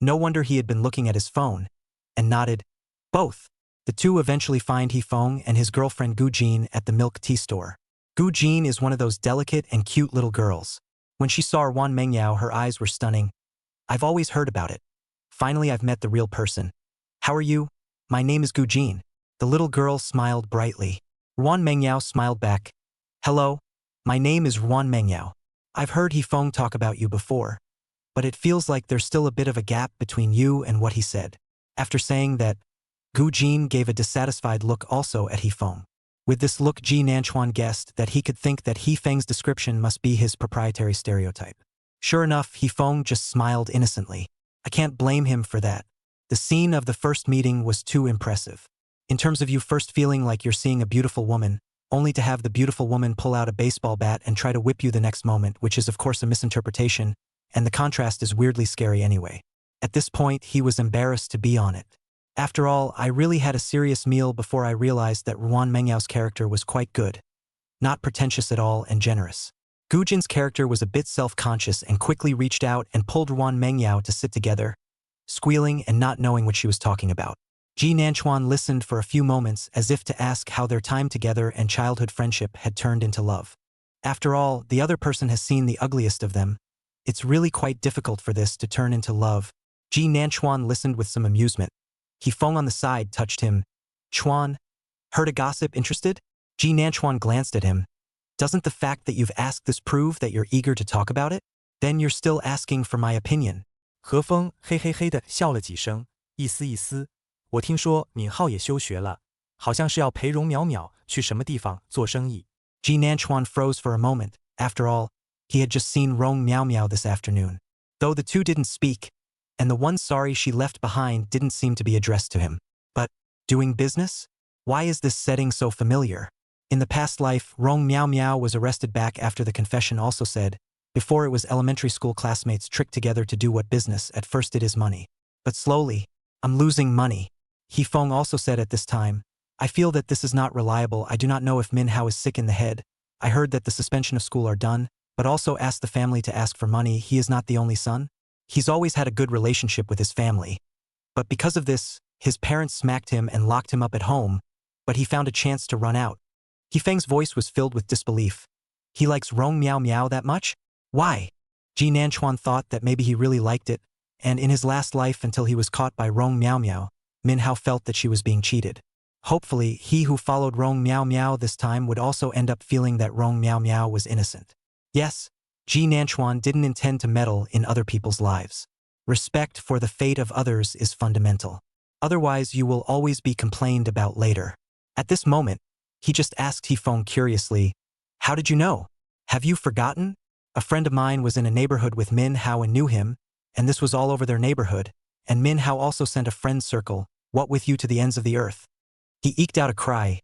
No wonder he had been looking at his phone, and nodded. Both. The two eventually find Hifeng and his girlfriend Gu Jin at the milk tea store. Gu Jin is one of those delicate and cute little girls. When she saw Ruan Mengyao, her eyes were stunning. I've always heard about it. Finally, I've met the real person. How are you? My name is Gu Jin. The little girl smiled brightly. Ruan Mengyao smiled back. Hello. My name is Ruan Mengyao. I've heard Hifeng talk about you before, but it feels like there's still a bit of a gap between you and what he said. After saying that, Gu Jin gave a dissatisfied look also at Hifeng. With this look, Ji Nanchuan guessed that he could think that Hifeng's description must be his proprietary stereotype. Sure enough, Hifeng just smiled innocently. I can't blame him for that. The scene of the first meeting was too impressive. In terms of you first feeling like you're seeing a beautiful woman, only to have the beautiful woman pull out a baseball bat and try to whip you the next moment, which is of course a misinterpretation, and the contrast is weirdly scary anyway. At this point, he was embarrassed to be on it. After all, I really had a serious meal before I realized that Ruan Mengyao's character was quite good. Not pretentious at all and generous. Gu Jin's character was a bit self-conscious and quickly reached out and pulled Ruan Mengyao to sit together, squealing and not knowing what she was talking about. Ji Nanchuan listened for a few moments as if to ask how their time together and childhood friendship had turned into love. After all, the other person has seen the ugliest of them. It's really quite difficult for this to turn into love. Ji Nanchuan listened with some amusement. Hifeng on the side touched him. Chuan, heard a gossip, interested? Ji Nanchuan glanced at him. Doesn't the fact that you've asked this prove that you're eager to talk about it? Then you're still asking for my opinion. 何风嘿嘿嘿地笑了几声，意思意思。我听说敏浩也休学了，好像是要陪荣淼淼去什么地方做生意。Ji Nanchuan froze for a moment. After all, he had just seen Rong Miao Miao this afternoon. Though the two didn't speak, and the one sorry she left behind didn't seem to be addressed to him. But, doing business? Why is this setting so familiar? In the past life, Rong Miao Miao was arrested back after the confession also said, before it was elementary school classmates tricked together to do what business, at first it is money. But slowly, I'm losing money. Hifeng also said at this time, I feel that this is not reliable. I do not know if Minhao is sick in the head. I heard that the suspension of school are done, but also asked the family to ask for money. He is not the only son. He's always had a good relationship with his family. But because of this, his parents smacked him and locked him up at home, but he found a chance to run out. Hifeng's voice was filled with disbelief. He likes Rong Miao Miao that much? Why? Ji Nanchuan thought that maybe he really liked it, and in his last life until he was caught by Rong Miao Miao, Minhao felt that she was being cheated. Hopefully, he who followed Rong Miao Miao this time would also end up feeling that Rong Miao Miao was innocent. Yes, Ji Nanchuan didn't intend to meddle in other people's lives. Respect for the fate of others is fundamental. Otherwise, you will always be complained about later. At this moment, he just asked Hifeng curiously, how did you know? Have you forgotten? A friend of mine was in a neighborhood with Minhao and knew him, and this was all over their neighborhood, and Minhao also sent a friend's circle, what with you to the ends of the earth. He eked out a cry.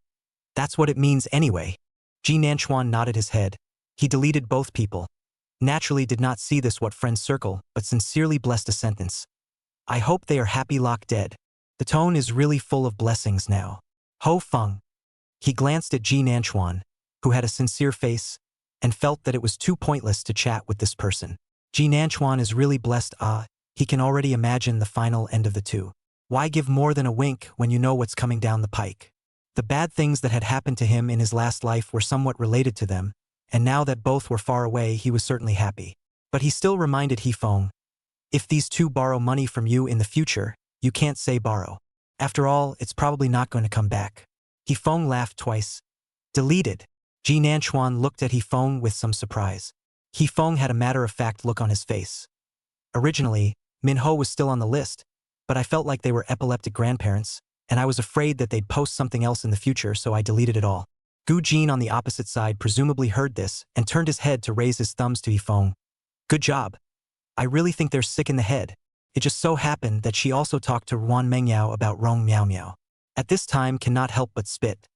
That's what it means anyway. Ji Nanchuan nodded his head. He deleted both people. Naturally did not see this what friend's circle, but sincerely blessed a sentence. I hope they are happy lock dead. The tone is really full of blessings now. Ho Feng. He glanced at Ji Nanchuan, who had a sincere face, and felt that it was too pointless to chat with this person. Ji Nanchuan is really blessed. He can already imagine the final end of the two. Why give more than a wink when you know what's coming down the pike? The bad things that had happened to him in his last life were somewhat related to them, and now that both were far away, he was certainly happy. But he still reminded Hifeng, if these two borrow money from you in the future, you can't say borrow. After all, it's probably not going to come back. Hifeng laughed twice. Deleted. Ji Nanchuan looked at Hifeng with some surprise. Hifeng had a matter-of-fact look on his face. Originally, Minho was still on the list, but I felt like they were epileptic grandparents, and I was afraid that they'd post something else in the future, so I deleted it all. Gu Jin on the opposite side presumably heard this and turned his head to raise his thumbs to Hifeng. Good job. I really think they're sick in the head. It just so happened that she also talked to Ruan Mengyao about Rong Miao Miao. At this time cannot help but spit.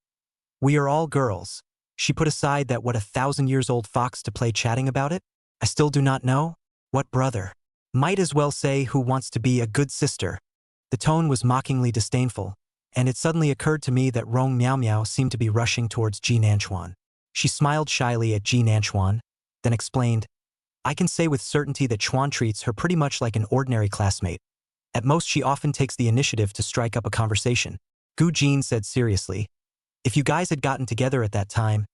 We are all girls. She put aside that what 1,000-years-old fox to play chatting about it? I still do not know. What brother? Might as well say who wants to be a good sister. The tone was mockingly disdainful, and it suddenly occurred to me that Rong Miao Miao seemed to be rushing towards Ji Nanchuan. She smiled shyly at Ji Nanchuan. then explained, I can say with certainty that Chuan treats her pretty much like an ordinary classmate. At most, she often takes the initiative to strike up a conversation. Gu Jin said seriously, if you guys had gotten together at that time,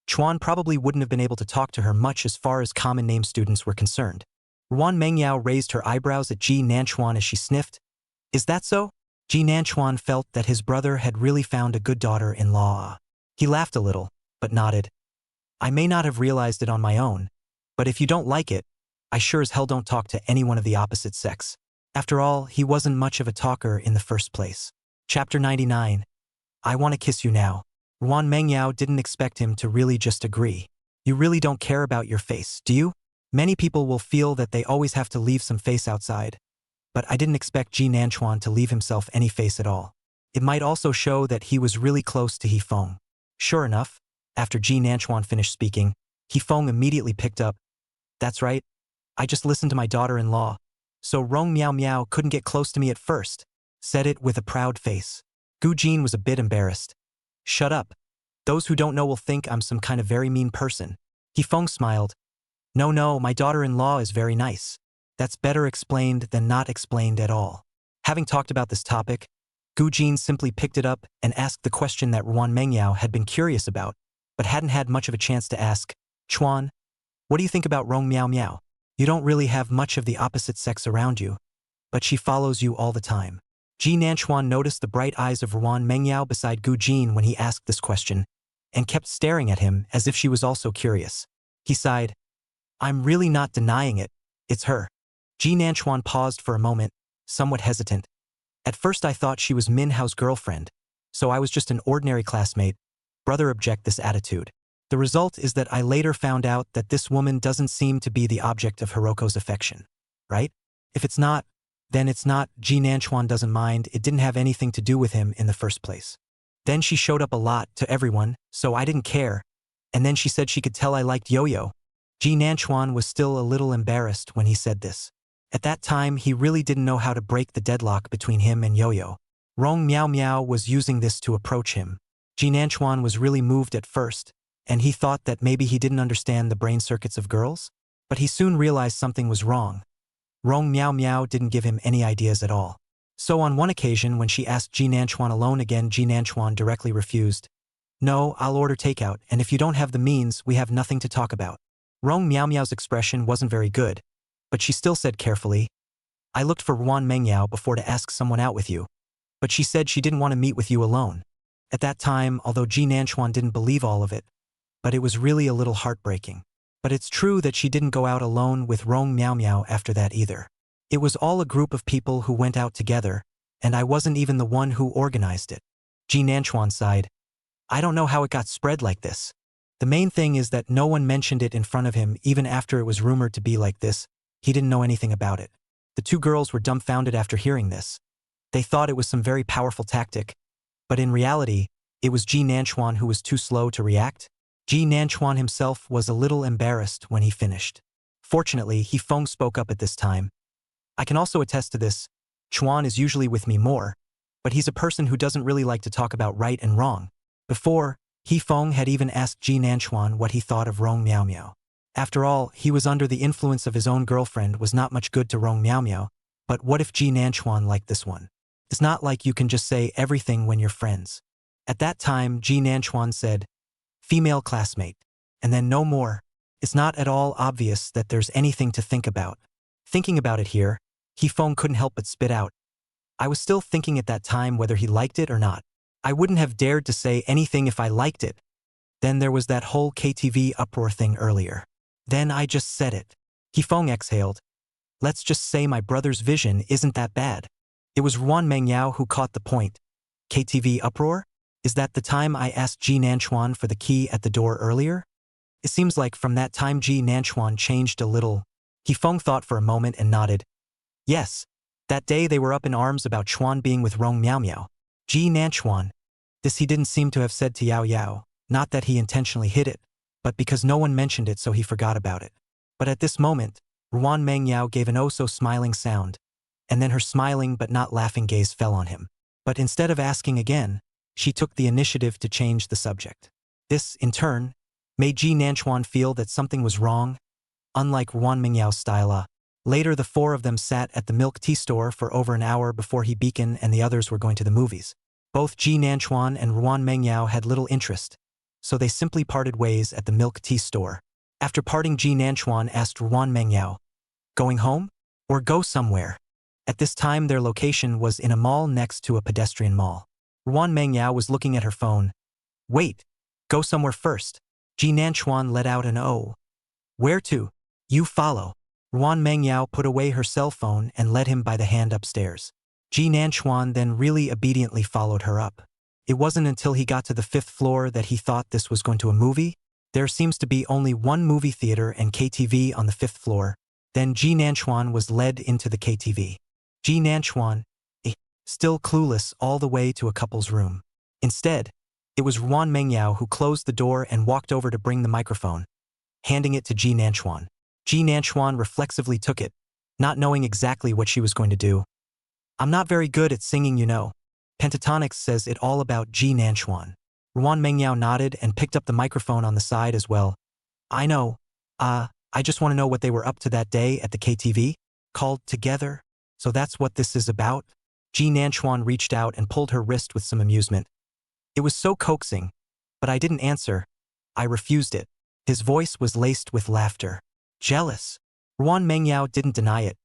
Chuan probably wouldn't have been able to talk to her much as far as common name students were concerned. Ruan Mengyao raised her eyebrows at Ji Nanchuan as she sniffed. Is that so? Ji Nanchuan felt that his brother had really found a good daughter-in-law. He laughed a little, but nodded. I may not have realized it on my own, but if you don't like it, I sure as hell don't talk to anyone of the opposite sex. After all, he wasn't much of a talker in the first place. Chapter 99. I want to kiss you now. Ruan Mengyao didn't expect him to really just agree. You really don't care about your face, do you? Many people will feel that they always have to leave some face outside, but I didn't expect Ji Nanchuan to leave himself any face at all. It might also show that he was really close to Hifeng. Sure enough, after Ji Nanchuan finished speaking, Hifeng immediately picked up. That's right. I just listened to my daughter-in-law, so Rong Miao Miao couldn't get close to me at first, said it with a proud face. Gu Jin was a bit embarrassed. Shut up. Those who don't know will think I'm some kind of very mean person. Hifeng smiled. No, my daughter-in-law is very nice. That's better explained than not explained at all. Having talked about this topic, Gu Jin simply picked it up and asked the question that Ruan Mengyao had been curious about, but hadn't had much of a chance to ask. Chuan, what do you think about Rong Miao Miao? You don't really have much of the opposite sex around you, but she follows you all the time. Ji Nanchuan noticed the bright eyes of Ruan Mengyao beside Gu Jin when he asked this question, and kept staring at him as if she was also curious. He sighed. I'm really not denying it. It's her. Ji Nanchuan paused for a moment, somewhat hesitant. At first I thought she was Min Hao's girlfriend, so I was just an ordinary classmate. Brother object this attitude. The result is that I later found out that this woman doesn't seem to be the object of Hiroko's affection. Right? If it's not, then it's not. Ji Nanchuan doesn't mind. It didn't have anything to do with him in the first place. Then she showed up a lot to everyone, so I didn't care. And then she said she could tell I liked Yo-Yo. Ji Nanchuan was still a little embarrassed when he said this. At that time, he really didn't know how to break the deadlock between him and Yo-Yo. Rong Miao Miao was using this to approach him. Ji Nanchuan was really moved at first, and he thought that maybe he didn't understand the brain circuits of girls, but he soon realized something was wrong. Rong Miao Miao didn't give him any ideas at all. So on one occasion when she asked Ji Nanchuan alone again, Ji Nanchuan directly refused. No, I'll order takeout, and if you don't have the means, we have nothing to talk about. Rong Miao Miao's expression wasn't very good, but she still said carefully, I looked for Ruan Mengyao before to ask someone out with you, but she said she didn't want to meet with you alone. At that time, although Ji Nanchuan didn't believe all of it, but it was really a little heartbreaking. But it's true that she didn't go out alone with Rong Miao Miao after that either. It was all a group of people who went out together, and I wasn't even the one who organized it. Ji Nanchuan sighed. I don't know how it got spread like this. The main thing is that no one mentioned it in front of him even after it was rumored to be like this. He didn't know anything about it. The two girls were dumbfounded after hearing this. They thought it was some very powerful tactic, but in reality, it was Ji Nanchuan who was too slow to react. Ji Nanchuan himself was a little embarrassed when he finished. Fortunately, Hifeng spoke up at this time. I can also attest to this. Chuan is usually with me more, but he's a person who doesn't really like to talk about right and wrong. Before, Hifeng had even asked Ji Nanchuan what he thought of Rong Miao Miao. After all, he was under the influence of his own girlfriend was not much good to Rong Miao Miao, but what if Ji Nanchuan liked this one? It's not like you can just say everything when you're friends. At that time, Ji Nanchuan said, female classmate, and then no more. It's not at all obvious that there's anything to think about. Thinking about it here, Hifeng couldn't help but spit out. I was still thinking at that time whether he liked it or not. I wouldn't have dared to say anything if I liked it. Then there was that whole KTV uproar thing earlier. Then I just said it. Hifeng exhaled. Let's just say my brother's vision isn't that bad. It was Ruan Mengyao who caught the point. KTV uproar? Is that the time I asked Ji Nanchuan for the key at the door earlier? It seems like from that time Ji Nanchuan changed a little. Hifeng thought for a moment and nodded. Yes. That day they were up in arms about Chuan being with Rong Miao Miao. Ji Nanchuan. This he didn't seem to have said to Yao Yao, not that he intentionally hid it, but because no one mentioned it so he forgot about it. But at this moment, Ruan Mengyao gave an oh-so-smiling sound, and then her smiling but not laughing gaze fell on him. But instead of asking again, she took the initiative to change the subject. This, in turn, made Ji Nanchuan feel that something was wrong, unlike Ruan Mingyao's style. Later, the four of them sat at the milk tea store for over an hour before he Beacon and the others were going to the movies. Both Ji Nanchuan and Ruan Mengyao had little interest, so they simply parted ways at the milk tea store. After parting, Ji Nanchuan asked Ruan Mengyao, "Going home? Or go somewhere?" At this time, their location was in a mall next to a pedestrian mall. Ruan Mengyao was looking at her phone. "Wait, go somewhere first." Ji Nanchuan let out an "oh." "Where to?" "You follow." Ruan Mengyao put away her cell phone and led him by the hand upstairs. Ji Nanchuan then really obediently followed her up. It wasn't until he got to the 5th floor that he thought this was going to a movie. There seems to be only one movie theater and KTV on the 5th floor. Then Ji Nanchuan was led into the KTV. Ji Nanchuan, still clueless all the way to a couple's room. Instead, it was Ruan Mengyao who closed the door and walked over to bring the microphone, handing it to Ji Nanchuan. Ji Nanchuan reflexively took it, not knowing exactly what she was going to do. "I'm not very good at singing, you know." Pentatonics says it all about Ji Nanchuan. Ruan Mengyao nodded and picked up the microphone on the side as well. "I know. I just want to know what they were up to that day at the KTV? Called Together? So that's what this is about?" Ji Nanchuan reached out and pulled her wrist with some amusement. It was so coaxing, but I didn't answer. I refused it. His voice was laced with laughter. Jealous. Ruan Mengyao didn't deny it,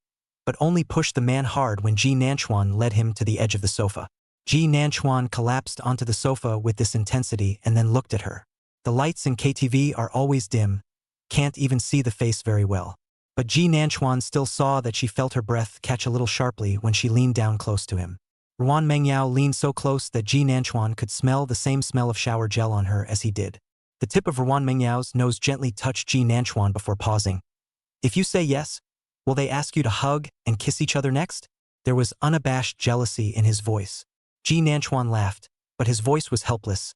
but only pushed the man hard when Ji Nanchuan led him to the edge of the sofa. Ji Nanchuan collapsed onto the sofa with this intensity and then looked at her. The lights in KTV are always dim, can't even see the face very well. But Ji Nanchuan still saw that she felt her breath catch a little sharply when she leaned down close to him. Ruan Mengyao leaned so close that Ji Nanchuan could smell the same smell of shower gel on her as he did. The tip of Ruan Mengyao's nose gently touched Ji Nanchuan before pausing. "If you say yes, will they ask you to hug and kiss each other next?" There was unabashed jealousy in his voice. Ji Nanchuan laughed, but his voice was helpless.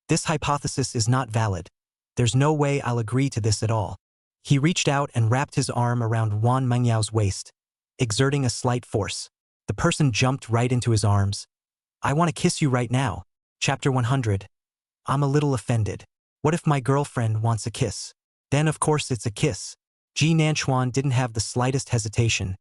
"This hypothesis is not valid. There's no way I'll agree to this at all." He reached out and wrapped his arm around Ruan Mengyao's waist, exerting a slight force. The person jumped right into his arms. "I want to kiss you right now." Chapter 100. I'm a little offended. What if my girlfriend wants a kiss? Then of course it's a kiss. Ji Nanchuan didn't have the slightest hesitation,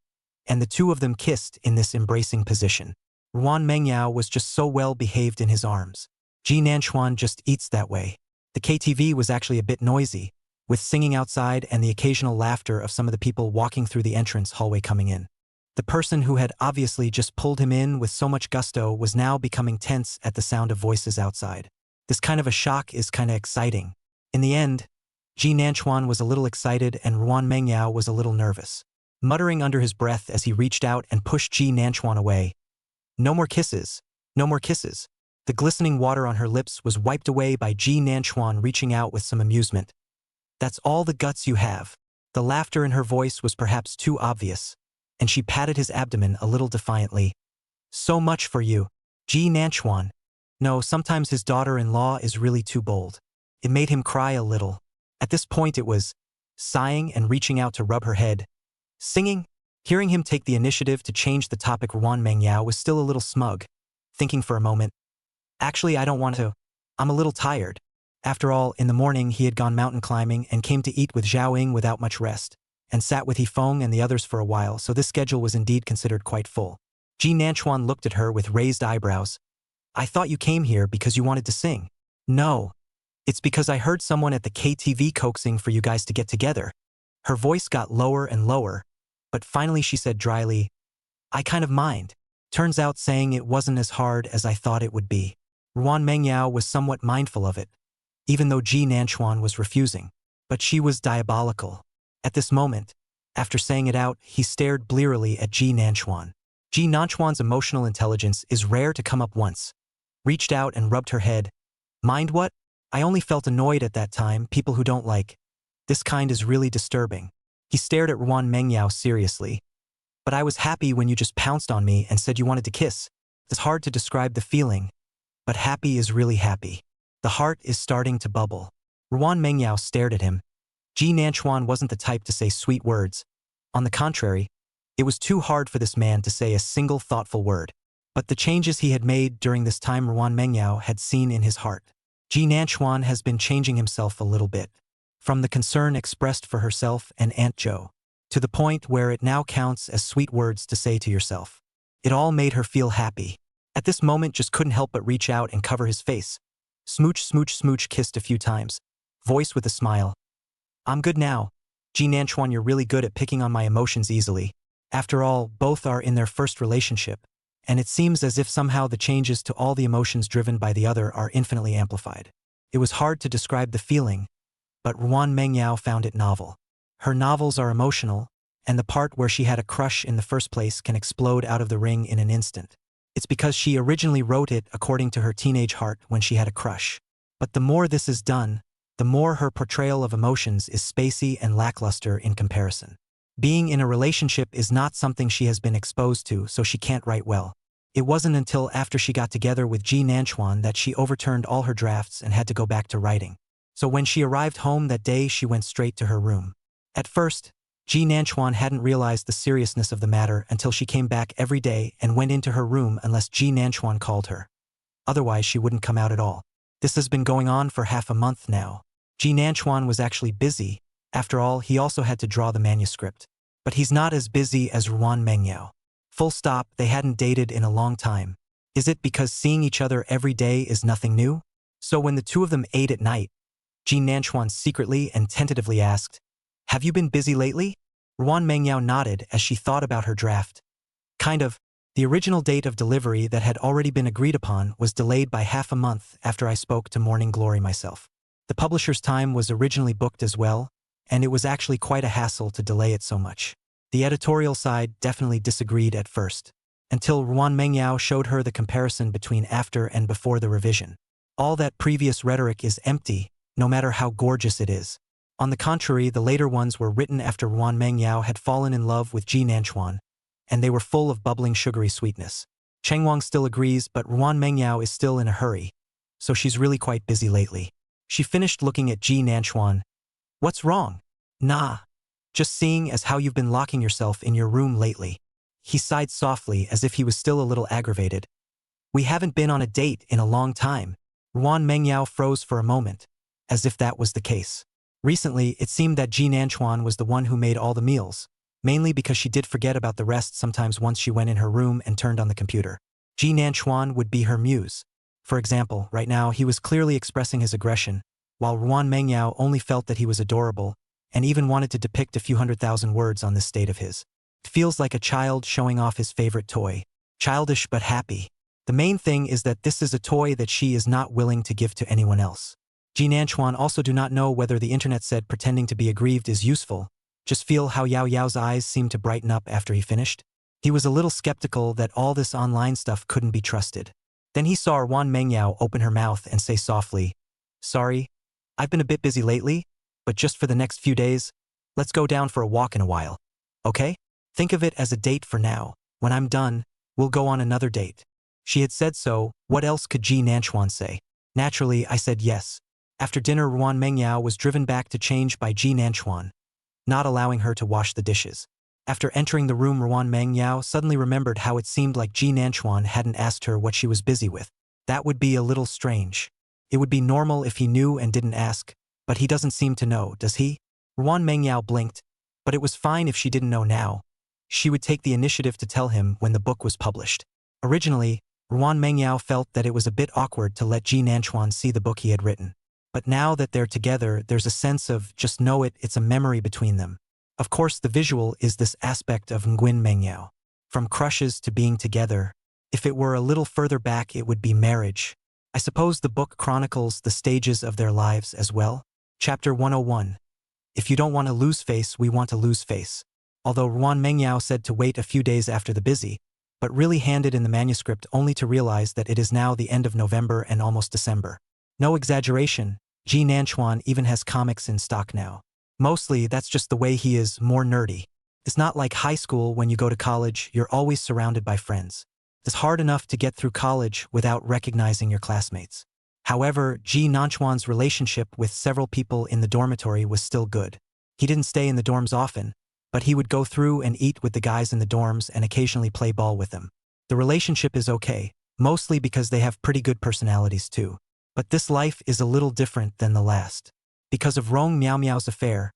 and the two of them kissed in this embracing position. Ruan Mengyao was just so well behaved in his arms. Ji Nanchuan just eats that way. The KTV was actually a bit noisy, with singing outside and the occasional laughter of some of the people walking through the entrance hallway coming in. The person who had obviously just pulled him in with so much gusto was now becoming tense at the sound of voices outside. This kind of a shock is kinda exciting. In the end, Ji Nanchuan was a little excited and Ruan Mengyao was a little nervous. Muttering under his breath as he reached out and pushed Ji Nanchuan away. "No more kisses. No more kisses." The glistening water on her lips was wiped away by Ji Nanchuan reaching out with some amusement. "That's all the guts you have." The laughter in her voice was perhaps too obvious, and she patted his abdomen a little defiantly. "So much for you, Ji Nanchuan." No, sometimes his daughter-in-law is really too bold. It made him cry a little. At this point it was sighing and reaching out to rub her head. Singing? Hearing him take the initiative to change the topic, Ruan Mengyao was still a little smug, thinking for a moment. "Actually, I don't want to. I'm a little tired." After all, in the morning he had gone mountain climbing and came to eat with Zhao Ying without much rest, and sat with Yifeng and the others for a while, so this schedule was indeed considered quite full. Ji Nanchuan looked at her with raised eyebrows. "I thought you came here because you wanted to sing." "No. It's because I heard someone at the KTV coaxing for you guys to get together." Her voice got lower and lower, but finally she said dryly, "I kind of mind." Turns out saying it wasn't as hard as I thought it would be. Ruan Mengyao was somewhat mindful of it, even though Ji Nanchuan was refusing. But she was diabolical. At this moment, after saying it out, he stared blearily at Ji Nanchuan. Ji Nanchuan's emotional intelligence is rare to come up once. Reached out and rubbed her head. "Mind what? I only felt annoyed at that time, people who don't like. This kind is really disturbing." He stared at Ruan Mengyao seriously. "But I was happy when you just pounced on me and said you wanted to kiss." It's hard to describe the feeling, but happy is really happy. The heart is starting to bubble. Ruan Mengyao stared at him. Ji Nanchuan wasn't the type to say sweet words. On the contrary, it was too hard for this man to say a single thoughtful word. But the changes he had made during this time Ruan Mengyao had seen in his heart. Ji Nanchuan has been changing himself a little bit. from the concern expressed for herself and Aunt Jo, to the point where it now counts as sweet words to say to yourself. It all made her feel happy. At this moment, just couldn't help but reach out and cover his face. Smooch, smooch, smooch, kissed a few times. Voice with a smile. I'm good now. Ji Nanchuan, you're really good at picking on my emotions easily. After all, both are in their first relationship, and it seems as if somehow the changes to all the emotions driven by the other are infinitely amplified. It was hard to describe the feeling, but Ruan Mengyao found it novel. Her novels are emotional, and the part where she had a crush in the first place can explode out of the ring in an instant. It's because she originally wrote it according to her teenage heart when she had a crush. But the more this is done, the more her portrayal of emotions is spacey and lackluster in comparison. Being in a relationship is not something she has been exposed to, so she can't write well. It wasn't until after she got together with Ji Nanchuan that she overturned all her drafts and had to go back to writing. So when she arrived home that day, she went straight to her room. At first, Ji Nanchuan hadn't realized the seriousness of the matter until she came back every day and went into her room unless Ji Nanchuan called her. Otherwise, she wouldn't come out at all. This has been going on for half a month now. Ji Nanchuan was actually busy. After all, he also had to draw the manuscript. But he's not as busy as Ruan Mengyao. Full stop, they hadn't dated in a long time. Is it because seeing each other every day is nothing new? So when the two of them ate at night, Ji Nanchuan secretly and tentatively asked, "Have you been busy lately?" Ruan Mengyao nodded as she thought about her draft. Kind of. The original date of delivery that had already been agreed upon was delayed by half a month after I spoke to Morning Glory myself. The publisher's time was originally booked as well, and it was actually quite a hassle to delay it so much. The editorial side definitely disagreed at first, until Ruan Mengyao showed her the comparison between after and before the revision. All that previous rhetoric is empty, no matter how gorgeous it is. On the contrary, the later ones were written after Ruan Mengyao had fallen in love with Ji Nanchuan, and they were full of bubbling sugary sweetness. Cheng Wang still agrees, but Ruan Mengyao is still in a hurry, so she's really quite busy lately. She finished looking at Ji Nanchuan. What's wrong? Nah. Just seeing as how you've been locking yourself in your room lately. He sighed softly as if he was still a little aggravated. We haven't been on a date in a long time. Ruan Mengyao froze for a moment, as if that was the case. Recently, it seemed that Ji Nanchuan was the one who made all the meals, mainly because she did forget about the rest sometimes once she went in her room and turned on the computer. Ji Nanchuan would be her muse. For example, right now he was clearly expressing his aggression, while Ruan Mengyao only felt that he was adorable, and even wanted to depict a few 100,000 words on this state of his. It feels like a child showing off his favorite toy. Childish but happy. The main thing is that this is a toy that she is not willing to give to anyone else. Ji Nanchuan also do not know whether the internet said pretending to be aggrieved is useful. Just feel how Yao Yao's eyes seemed to brighten up after he finished. He was a little skeptical that all this online stuff couldn't be trusted. Then he saw Ruan Mengyao open her mouth and say softly, "Sorry, I've been a bit busy lately, but just for the next few days, let's go down for a walk in a while. Okay? Think of it as a date for now. When I'm done, we'll go on another date." She had said so. What else could Ji Nanchuan say? Naturally, I said yes. After dinner, Ruan Mengyao was driven back to change by Ji Nanchuan, not allowing her to wash the dishes. After entering the room, Ruan Mengyao suddenly remembered how it seemed like Ji Nanchuan hadn't asked her what she was busy with. That would be a little strange. It would be normal if he knew and didn't ask, but he doesn't seem to know, does he? Ruan Mengyao blinked, but it was fine if she didn't know now. She would take the initiative to tell him when the book was published. Originally, Ruan Mengyao felt that it was a bit awkward to let Ji Nanchuan see the book he had written. But now that they're together, there's a sense of just know it, it's a memory between them. Of course, the visual is this aspect of Nguyen Mengyao. From crushes to being together. If it were a little further back, it would be marriage. I suppose the book chronicles the stages of their lives as well. Chapter 101. If you don't want to lose face, we want to lose face. Although Ruan Mengyao said to wait a few days after the busy, but really handed in the manuscript only to realize that it is now the end of November and almost December. No exaggeration, Ji Nanchuan even has comics in stock now. Mostly, that's just the way he is, more nerdy. It's not like high school. When you go to college, you're always surrounded by friends. It's hard enough to get through college without recognizing your classmates. However, Ji Nanchuan's relationship with several people in the dormitory was still good. He didn't stay in the dorms often, but he would go through and eat with the guys in the dorms and occasionally play ball with them. The relationship is okay, mostly because they have pretty good personalities too. But this life is a little different than the last. Because of Rong Miao Miao's affair,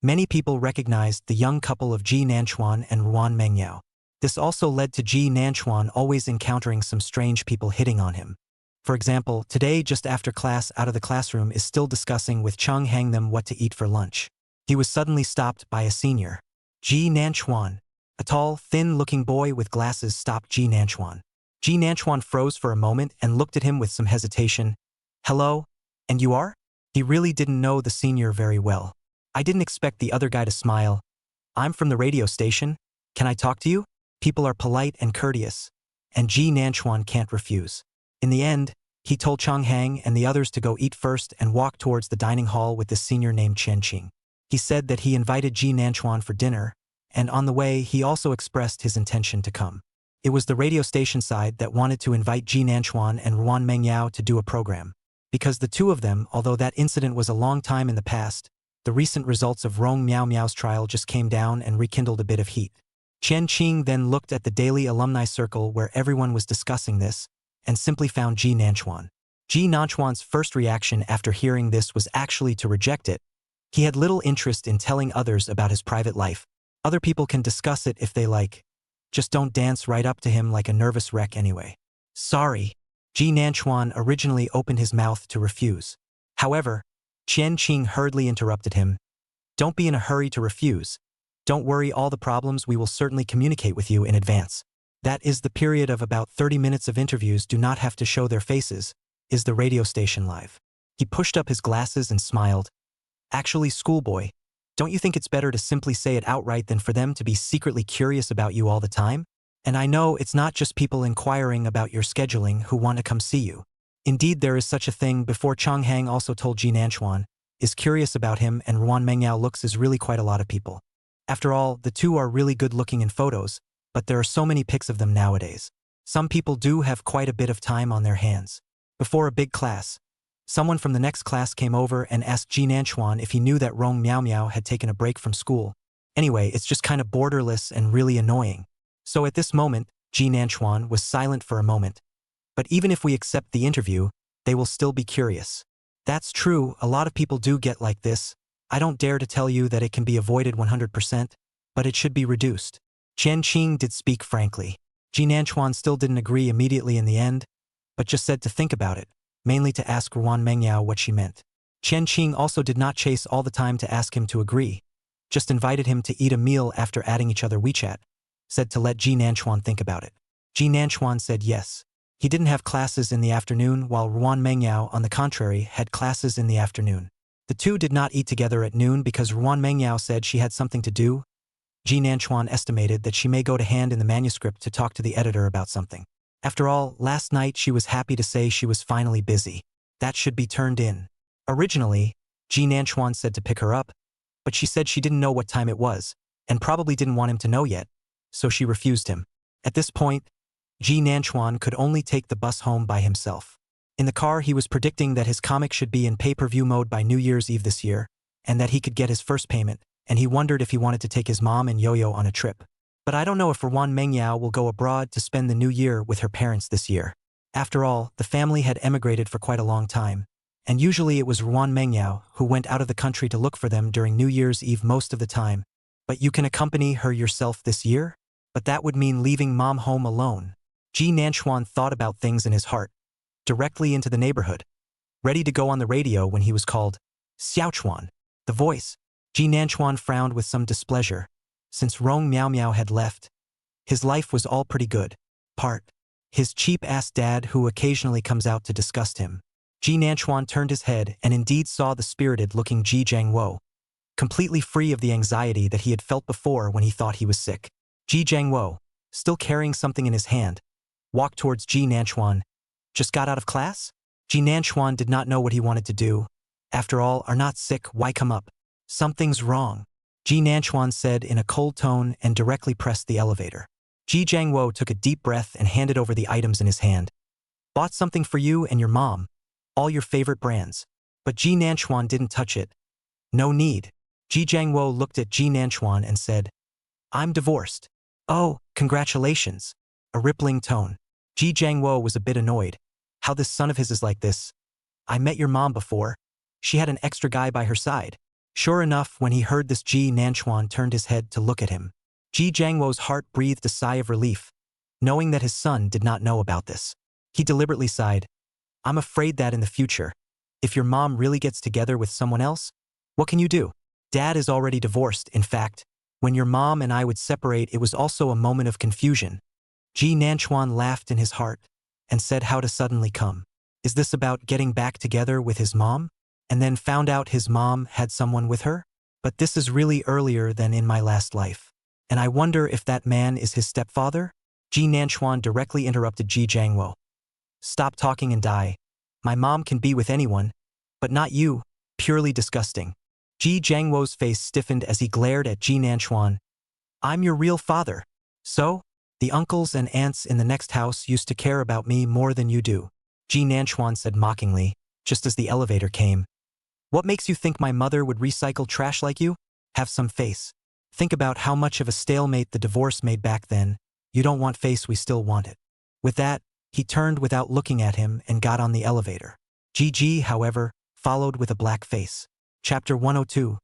many people recognized the young couple of Ji Nanchuan and Ruan Mengyao. This also led to Ji Nanchuan always encountering some strange people hitting on him. For example, today just after class out of the classroom is still discussing with Chung Hang them what to eat for lunch. He was suddenly stopped by a senior. Ji Nanchuan. A tall, thin-looking boy with glasses stopped Ji Nanchuan. Ji Nanchuan froze for a moment and looked at him with some hesitation. Hello? And you are? He really didn't know the senior very well. I didn't expect the other guy to smile. I'm from the radio station. Can I talk to you? People are polite and courteous. And Ji Nanchuan can't refuse. In the end, he told Chung Hang and the others to go eat first and walk towards the dining hall with this senior named Chen Qing. He said that he invited Ji Nanchuan for dinner, and on the way he also expressed his intention to come. It was the radio station side that wanted to invite Ji Nanchuan and Ruan Mengyao to do a program. Because the two of them, although that incident was a long time in the past, the recent results of Rong Miao Miao's trial just came down and rekindled a bit of heat. Chen Qing then looked at the daily alumni circle where everyone was discussing this, and simply found Ji Nanchuan. Ji Nanchuan's first reaction after hearing this was actually to reject it. He had little interest in telling others about his private life. Other people can discuss it if they like. Just don't dance right up to him like a nervous wreck anyway. Sorry. Ji Nanchuan originally opened his mouth to refuse. However, Chen Qing hurriedly interrupted him. Don't be in a hurry to refuse. Don't worry, all the problems we will certainly communicate with you in advance. That is the period of about 30 minutes of interviews do not have to show their faces. Is the radio station live? He pushed up his glasses and smiled. Actually, schoolboy, don't you think it's better to simply say it outright than for them to be secretly curious about you all the time? And I know it's not just people inquiring about your scheduling who want to come see you. Indeed, there is such a thing. Before Chung Hang also told Ji Nanchuan, is curious about him, and Ruan Mengyao looks is really quite a lot of people. After all, the two are really good looking in photos, but there are so many pics of them nowadays. Some people do have quite a bit of time on their hands. Before a big class, someone from the next class came over and asked Ji Nanchuan if he knew that Rong Miao Miao had taken a break from school. Anyway, it's just kind of borderless and really annoying. So at this moment, Ji Nanchuan was silent for a moment. But even if we accept the interview, they will still be curious. That's true, a lot of people do get like this. I don't dare to tell you that it can be avoided 100%, but it should be reduced. Chen Qing did speak frankly. Ji Nanchuan still didn't agree immediately in the end, but just said to think about it, mainly to ask Ruan Mengyao what she meant. Chen Qing also did not chase all the time to ask him to agree, just invited him to eat a meal after adding each other WeChat, said to let Ji Nanchuan think about it. Ji Nanchuan said yes. He didn't have classes in the afternoon, while Ruan Mengyao, on the contrary, had classes in the afternoon. The two did not eat together at noon because Ruan Mengyao said she had something to do. Ji Nanchuan estimated that she may go to hand in the manuscript to talk to the editor about something. After all, last night she was happy to say she was finally busy. That should be turned in. Originally, Ji Nanchuan said to pick her up, but she said she didn't know what time it was, and probably didn't want him to know yet, so she refused him. At this point, Ji Nanchuan could only take the bus home by himself. In the car, he was predicting that his comic should be in pay-per-view mode by New Year's Eve this year, and that he could get his first payment, and he wondered if he wanted to take his mom and Yo-Yo on a trip. But I don't know if Ruan Mengyao will go abroad to spend the new year with her parents this year. After all, the family had emigrated for quite a long time, and usually it was Ruan Mengyao who went out of the country to look for them during New Year's Eve most of the time. But you can accompany her yourself this year? But that would mean leaving mom home alone. Ji Nanchuan thought about things in his heart, directly into the neighborhood, ready to go on the radio when he was called Xiaochuan, the voice. Ji Nanchuan frowned with some displeasure. Since Rong Miao Miao had left, his life was all pretty good. His cheap-ass dad who occasionally comes out to disgust him. Ji Nanchuan turned his head and indeed saw the spirited-looking Ji Jiangwo, completely free of the anxiety that he had felt before when he thought he was sick. Ji Jiangwo, still carrying something in his hand, walked towards Ji Nanchuan. Just got out of class? Ji Nanchuan did not know what he wanted to do. After all, are not sick, why come up? Something's wrong, Ji Nanchuan said in a cold tone and directly pressed the elevator. Ji Jiangwo took a deep breath and handed over the items in his hand. Bought something for you and your mom. All your favorite brands. But Ji Nanchuan didn't touch it. No need. Ji Jiangwo looked at Ji Nanchuan and said, I'm divorced. Oh, congratulations. A rippling tone. Ji Jiangwo was a bit annoyed. How this son of his is like this. I met your mom before. She had an extra guy by her side. Sure enough, when he heard this, Ji Nanchuan turned his head to look at him. Ji Jiangwo's heart breathed a sigh of relief, knowing that his son did not know about this. He deliberately sighed, I'm afraid that in the future, if your mom really gets together with someone else, what can you do? Dad is already divorced. In fact, when your mom and I would separate, it was also a moment of confusion. Ji Nanchuan laughed in his heart and said how to suddenly come. Is this about getting back together with his mom? And then found out his mom had someone with her? But this is really earlier than in my last life. And I wonder if that man is his stepfather? Ji Nanchuan directly interrupted Ji Jiangwo. Stop talking and die. My mom can be with anyone, but not you. Purely disgusting. Ji Jiangwo's face stiffened as he glared at Ji Nanchuan. I'm your real father. So? The uncles and aunts in the next house used to care about me more than you do. Ji Nanchuan said mockingly, just as the elevator came. What makes you think my mother would recycle trash like you? Have some face. Think about how much of a stalemate the divorce made back then. You don't want face, we still want it. With that, he turned without looking at him and got on the elevator. Ji, however, followed with a black face. Chapter 102.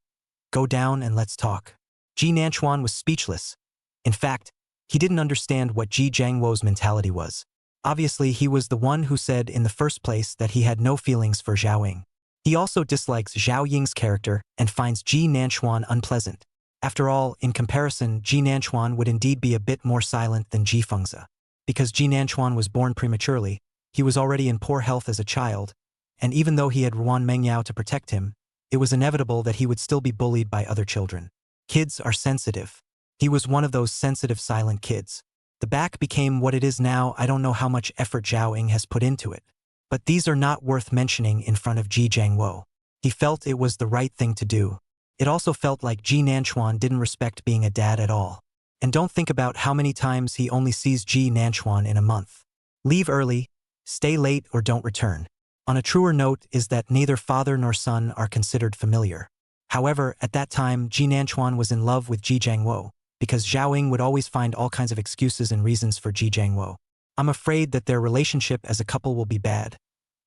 Go down and let's talk. Ji Nanchuan was speechless. In fact, he didn't understand what Ji Jiangwo's mentality was. Obviously, he was the one who said in the first place that he had no feelings for Zhao Ying. He also dislikes Zhao Ying's character and finds Ji Nanchuan unpleasant. After all, in comparison, Ji Nanchuan would indeed be a bit more silent than Ji Fengzi. Because Ji Nanchuan was born prematurely, he was already in poor health as a child, and even though he had Ruan Mengyao to protect him, it was inevitable that he would still be bullied by other children. Kids are sensitive. He was one of those sensitive silent kids. The back became what it is now. I don't know how much effort Zhao Ying has put into it. But these are not worth mentioning in front of Ji Jiangwo. He felt it was the right thing to do. It also felt like Ji Nanchuan didn't respect being a dad at all. And don't think about how many times he only sees Ji Nanchuan in a month. Leave early, stay late, or don't return. On a truer note is that neither father nor son are considered familiar. However, at that time, Ji Nanchuan was in love with Ji Jiangwo, because Zhao Ying would always find all kinds of excuses and reasons for Ji Jiangwo. I'm afraid that their relationship as a couple will be bad,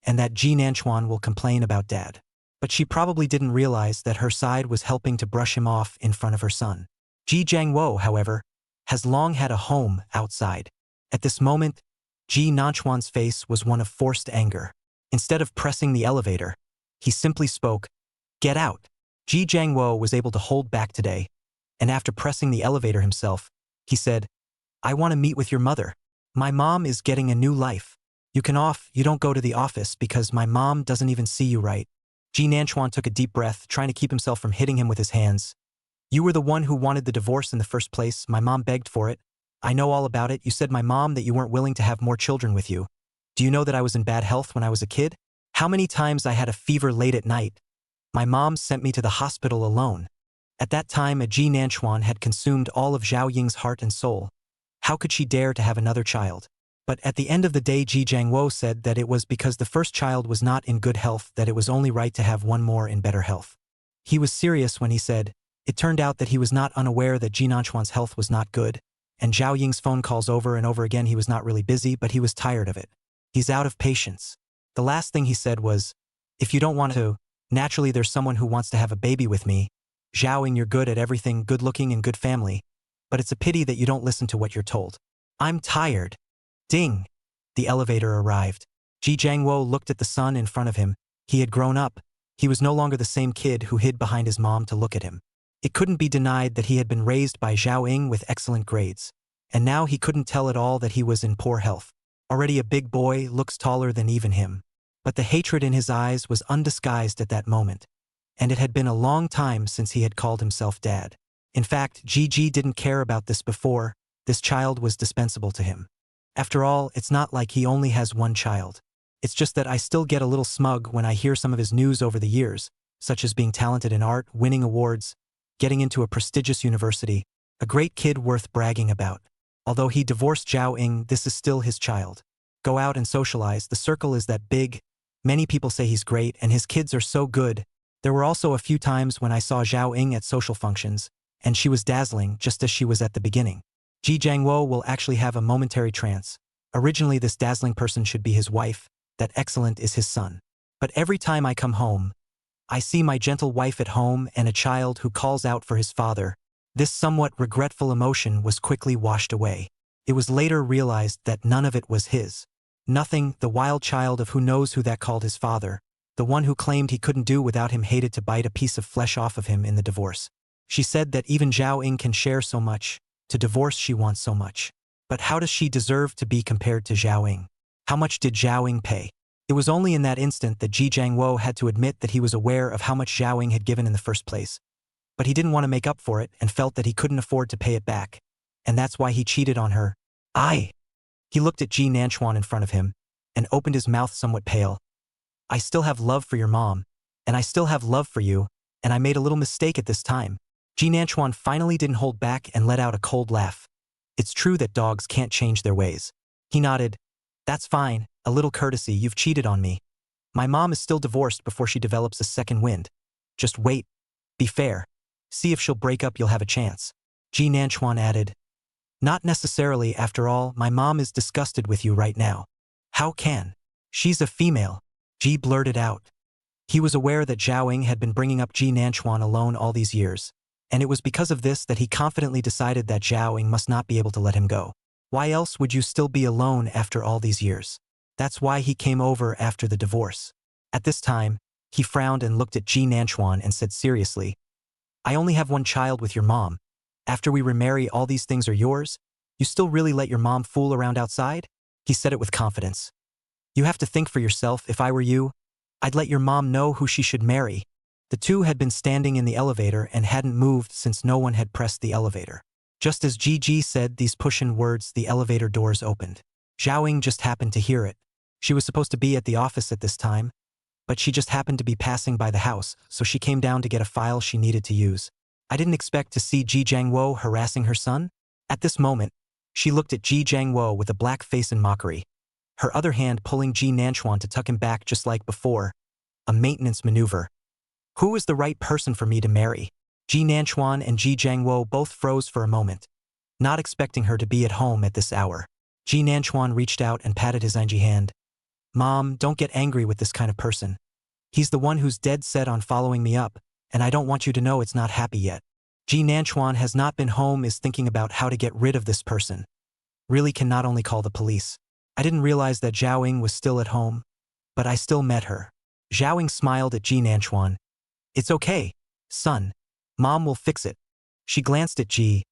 and that Ji Nanchuan will complain about dad. But she probably didn't realize that her side was helping to brush him off in front of her son. Ji Jiangwo, however, has long had a home outside. At this moment, Ji Nanchuan's face was one of forced anger. Instead of pressing the elevator, he simply spoke, "Get out." Ji Jiangwo was able to hold back today, and after pressing the elevator himself, he said, I want to meet with your mother. My mom is getting a new life. You don't go to the office because my mom doesn't even see you right. Ji Nanchuan took a deep breath, trying to keep himself from hitting him with his hands. You were the one who wanted the divorce in the first place. My mom begged for it. I know all about it. You said my mom that you weren't willing to have more children with you. Do you know that I was in bad health when I was a kid? How many times I had a fever late at night? My mom sent me to the hospital alone. At that time, Ji Nanchuan had consumed all of Zhao Ying's heart and soul. How could she dare to have another child? But at the end of the day, Ji Jiangwo said that it was because the first child was not in good health that it was only right to have one more in better health. He was serious when he said, it turned out that he was not unaware that Ji Nanchuan's health was not good, and Zhao Ying's phone calls over and over again. He was not really busy, but he was tired of it. He's out of patience. The last thing he said was, if you don't want to, naturally there's someone who wants to have a baby with me. Zhao Ying, you're good at everything, good looking and good family, but it's a pity that you don't listen to what you're told. I'm tired. Ding! The elevator arrived. Ji Jiangwo looked at the son in front of him. He had grown up. He was no longer the same kid who hid behind his mom to look at him. It couldn't be denied that he had been raised by Zhao Ying with excellent grades. And now he couldn't tell at all that he was in poor health. Already a big boy, looks taller than even him. But the hatred in his eyes was undisguised at that moment. And it had been a long time since he had called himself dad. In fact, Ji didn't care about this before. This child was dispensable to him. After all, it's not like he only has one child. It's just that I still get a little smug when I hear some of his news over the years, such as being talented in art, winning awards, getting into a prestigious university, a great kid worth bragging about. Although he divorced Zhao Ying, this is still his child. Go out and socialize, the circle is that big. Many people say he's great and his kids are so good. There were also a few times when I saw Zhao Ying at social functions, and she was dazzling just as she was at the beginning. Ji Jiangwo will actually have a momentary trance. Originally this dazzling person should be his wife, that excellent is his son. But every time I come home, I see my gentle wife at home and a child who calls out for his father. This somewhat regretful emotion was quickly washed away. It was later realized that none of it was his. Nothing, the wild child of who knows who that called his father. The one who claimed he couldn't do without him hated to bite a piece of flesh off of him in the divorce. She said that even Zhao Ying can share so much. To divorce she wants so much. But how does she deserve to be compared to Zhao Ying? How much did Zhao Ying pay? It was only in that instant that Ji Jiangwo had to admit that he was aware of how much Zhao Ying had given in the first place. But he didn't want to make up for it and felt that he couldn't afford to pay it back. And that's why he cheated on her. He looked at Ji Nanchuan in front of him and opened his mouth somewhat pale. I still have love for your mom, and I still have love for you, and I made a little mistake at this time. Ji Nanchuan finally didn't hold back and let out a cold laugh. It's true that dogs can't change their ways. He nodded. That's fine, a little courtesy, you've cheated on me. My mom is still divorced before she develops a second wind. Just wait. Be fair. See if she'll break up, you'll have a chance. Ji Nanchuan added. Not necessarily, after all, my mom is disgusted with you right now. How can? She's a female. Ji blurted out. He was aware that Zhao Ying had been bringing up Ji Nanchuan alone all these years, and it was because of this that he confidently decided that Zhao Ying must not be able to let him go. Why else would you still be alone after all these years? That's why he came over after the divorce. At this time, he frowned and looked at Ji Nanchuan and said seriously, I only have one child with your mom. After we remarry, all these things are yours? You still really let your mom fool around outside? He said it with confidence. You have to think for yourself. If I were you, I'd let your mom know who she should marry. The two had been standing in the elevator and hadn't moved since no one had pressed the elevator. Just as Ji said these push-in words, the elevator doors opened. Zhao Ying just happened to hear it. She was supposed to be at the office at this time, but she just happened to be passing by the house, so she came down to get a file she needed to use. I didn't expect to see Ji Jiangwo harassing her son. At this moment, she looked at Ji Jiangwo with a black face in mockery, her other hand pulling Ji Nanchuan to tuck him back just like before. A maintenance maneuver. Who is the right person for me to marry? Ji Nanchuan and Ji Jiangwo both froze for a moment, not expecting her to be at home at this hour. Ji Nanchuan reached out and patted his Angie hand. Mom, don't get angry with this kind of person. He's the one who's dead set on following me up, and I don't want you to know it's not happy yet. Ji Nanchuan has not been home, is thinking about how to get rid of this person. Really can not only call the police. I didn't realize that Zhao Ying was still at home, but I still met her. Zhao Ying smiled at Ji Nanchuan. It's okay, son. Mom will fix it. She glanced at Ji.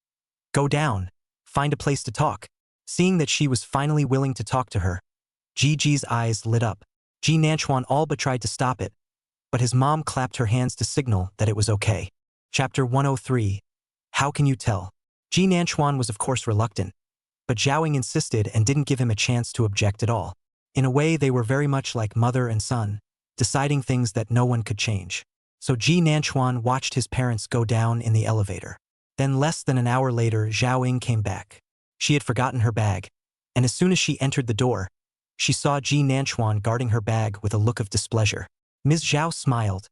Go down. Find a place to talk. Seeing that she was finally willing to talk to her, Ji's eyes lit up. Ji Nanchuan all but tried to stop it, but his mom clapped her hands to signal that it was okay. Chapter 103. How can you tell? Ji Nanchuan was of course reluctant, but Zhao Ying insisted and didn't give him a chance to object at all. In a way, they were very much like mother and son, deciding things that no one could change. So Ji Nanchuan watched his parents go down in the elevator. Then less than an hour later, Zhao Ying came back. She had forgotten her bag, and as soon as she entered the door, she saw Ji Nanchuan guarding her bag with a look of displeasure. Ms. Zhao smiled.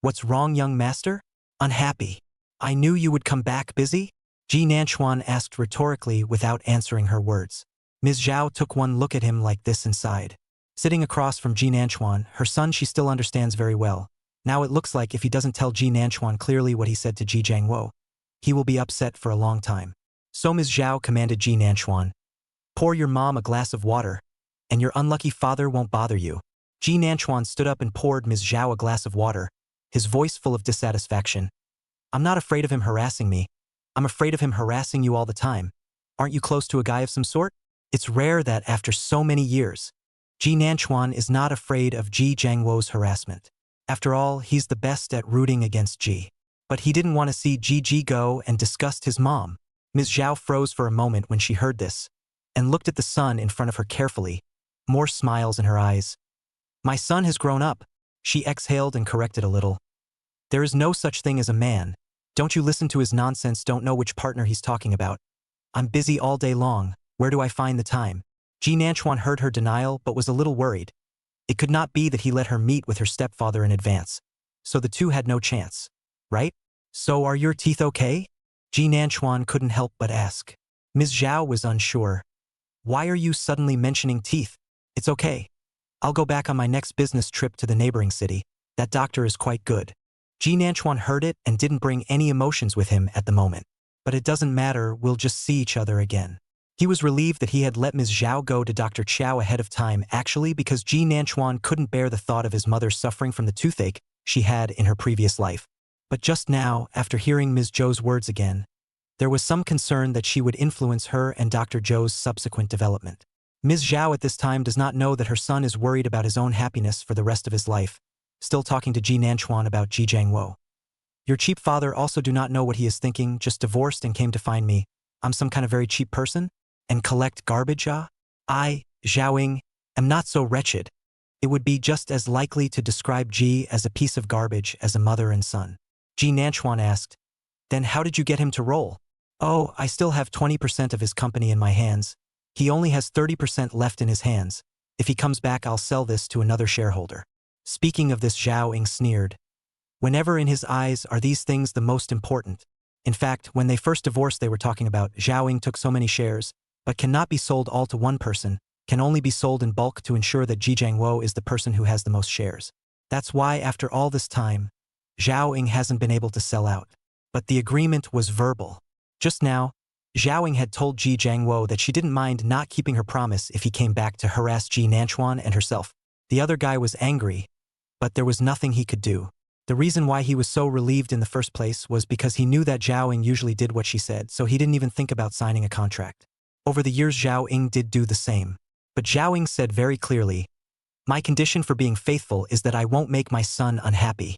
What's wrong, young master? Unhappy. I knew you would come back busy? Ji Nanchuan asked rhetorically without answering her words. Ms. Zhao took one look at him like this and sighed. Sitting across from Ji Nanchuan, her son she still understands very well. Now it looks like if he doesn't tell Ji Nanchuan clearly what he said to Ji Jiangwo, he will be upset for a long time. So Ms. Zhao commanded Ji Nanchuan, pour your mom a glass of water, and your unlucky father won't bother you. Ji Nanchuan stood up and poured Ms. Zhao a glass of water, his voice full of dissatisfaction. I'm not afraid of him harassing me. I'm afraid of him harassing you all the time. Aren't you close to a guy of some sort? It's rare that after so many years, Ji Nanchuan is not afraid of Ji Jiangwo's harassment. After all, he's the best at rooting against Ji. But he didn't want to see Ji go and disgust his mom. Ms. Zhao froze for a moment when she heard this, and looked at the son in front of her carefully, more smiles in her eyes. My son has grown up. She exhaled and corrected a little. There is no such thing as a man. Don't you listen to his nonsense, don't know which partner he's talking about. I'm busy all day long, where do I find the time? Ji Nanchuan heard her denial but was a little worried. It could not be that he let her meet with her stepfather in advance. So the two had no chance, right? So are your teeth okay? Ji Nanchuan couldn't help but ask. Ms. Zhao was unsure. Why are you suddenly mentioning teeth? It's okay. I'll go back on my next business trip to the neighboring city. That doctor is quite good. Ji Nanchuan heard it and didn't bring any emotions with him at the moment. But it doesn't matter, we'll just see each other again. He was relieved that he had let Ms. Zhao go to Dr. Chow ahead of time, actually because Ji Nanchuan couldn't bear the thought of his mother suffering from the toothache she had in her previous life. But just now, after hearing Ms. Zhou's words again, there was some concern that she would influence her and Dr. Zhou's subsequent development. Ms. Zhao at this time does not know that her son is worried about his own happiness for the rest of his life, still talking to Ji Nanchuan about Ji Jiangwo. Your cheap father also do not know what he is thinking, just divorced and came to find me. I'm some kind of very cheap person? And collect garbage, ah? I, Zhaoying, am not so wretched. It would be just as likely to describe Ji as a piece of garbage as a mother and son. Ji Nanchuan asked, then how did you get him to roll? Oh, I still have 20% of his company in my hands. He only has 30% left in his hands. If he comes back, I'll sell this to another shareholder. Speaking of this, Zhaoying sneered. Whenever in his eyes are these things the most important. In fact, when they first divorced they were talking about Zhaoying took so many shares, but cannot be sold all to one person, can only be sold in bulk to ensure that Ji Jiangwo is the person who has the most shares. That's why after all this time, Zhaoying hasn't been able to sell out. But the agreement was verbal. Just now, Zhaoying had told Ji Jiangwo that she didn't mind not keeping her promise if he came back to harass Ji Nanchuan and herself. The other guy was angry, but there was nothing he could do. The reason why he was so relieved in the first place was because he knew that Zhaoying usually did what she said, so he didn't even think about signing a contract. Over the years Zhaoying did do the same. But Zhaoying said very clearly, my condition for being faithful is that I won't make my son unhappy.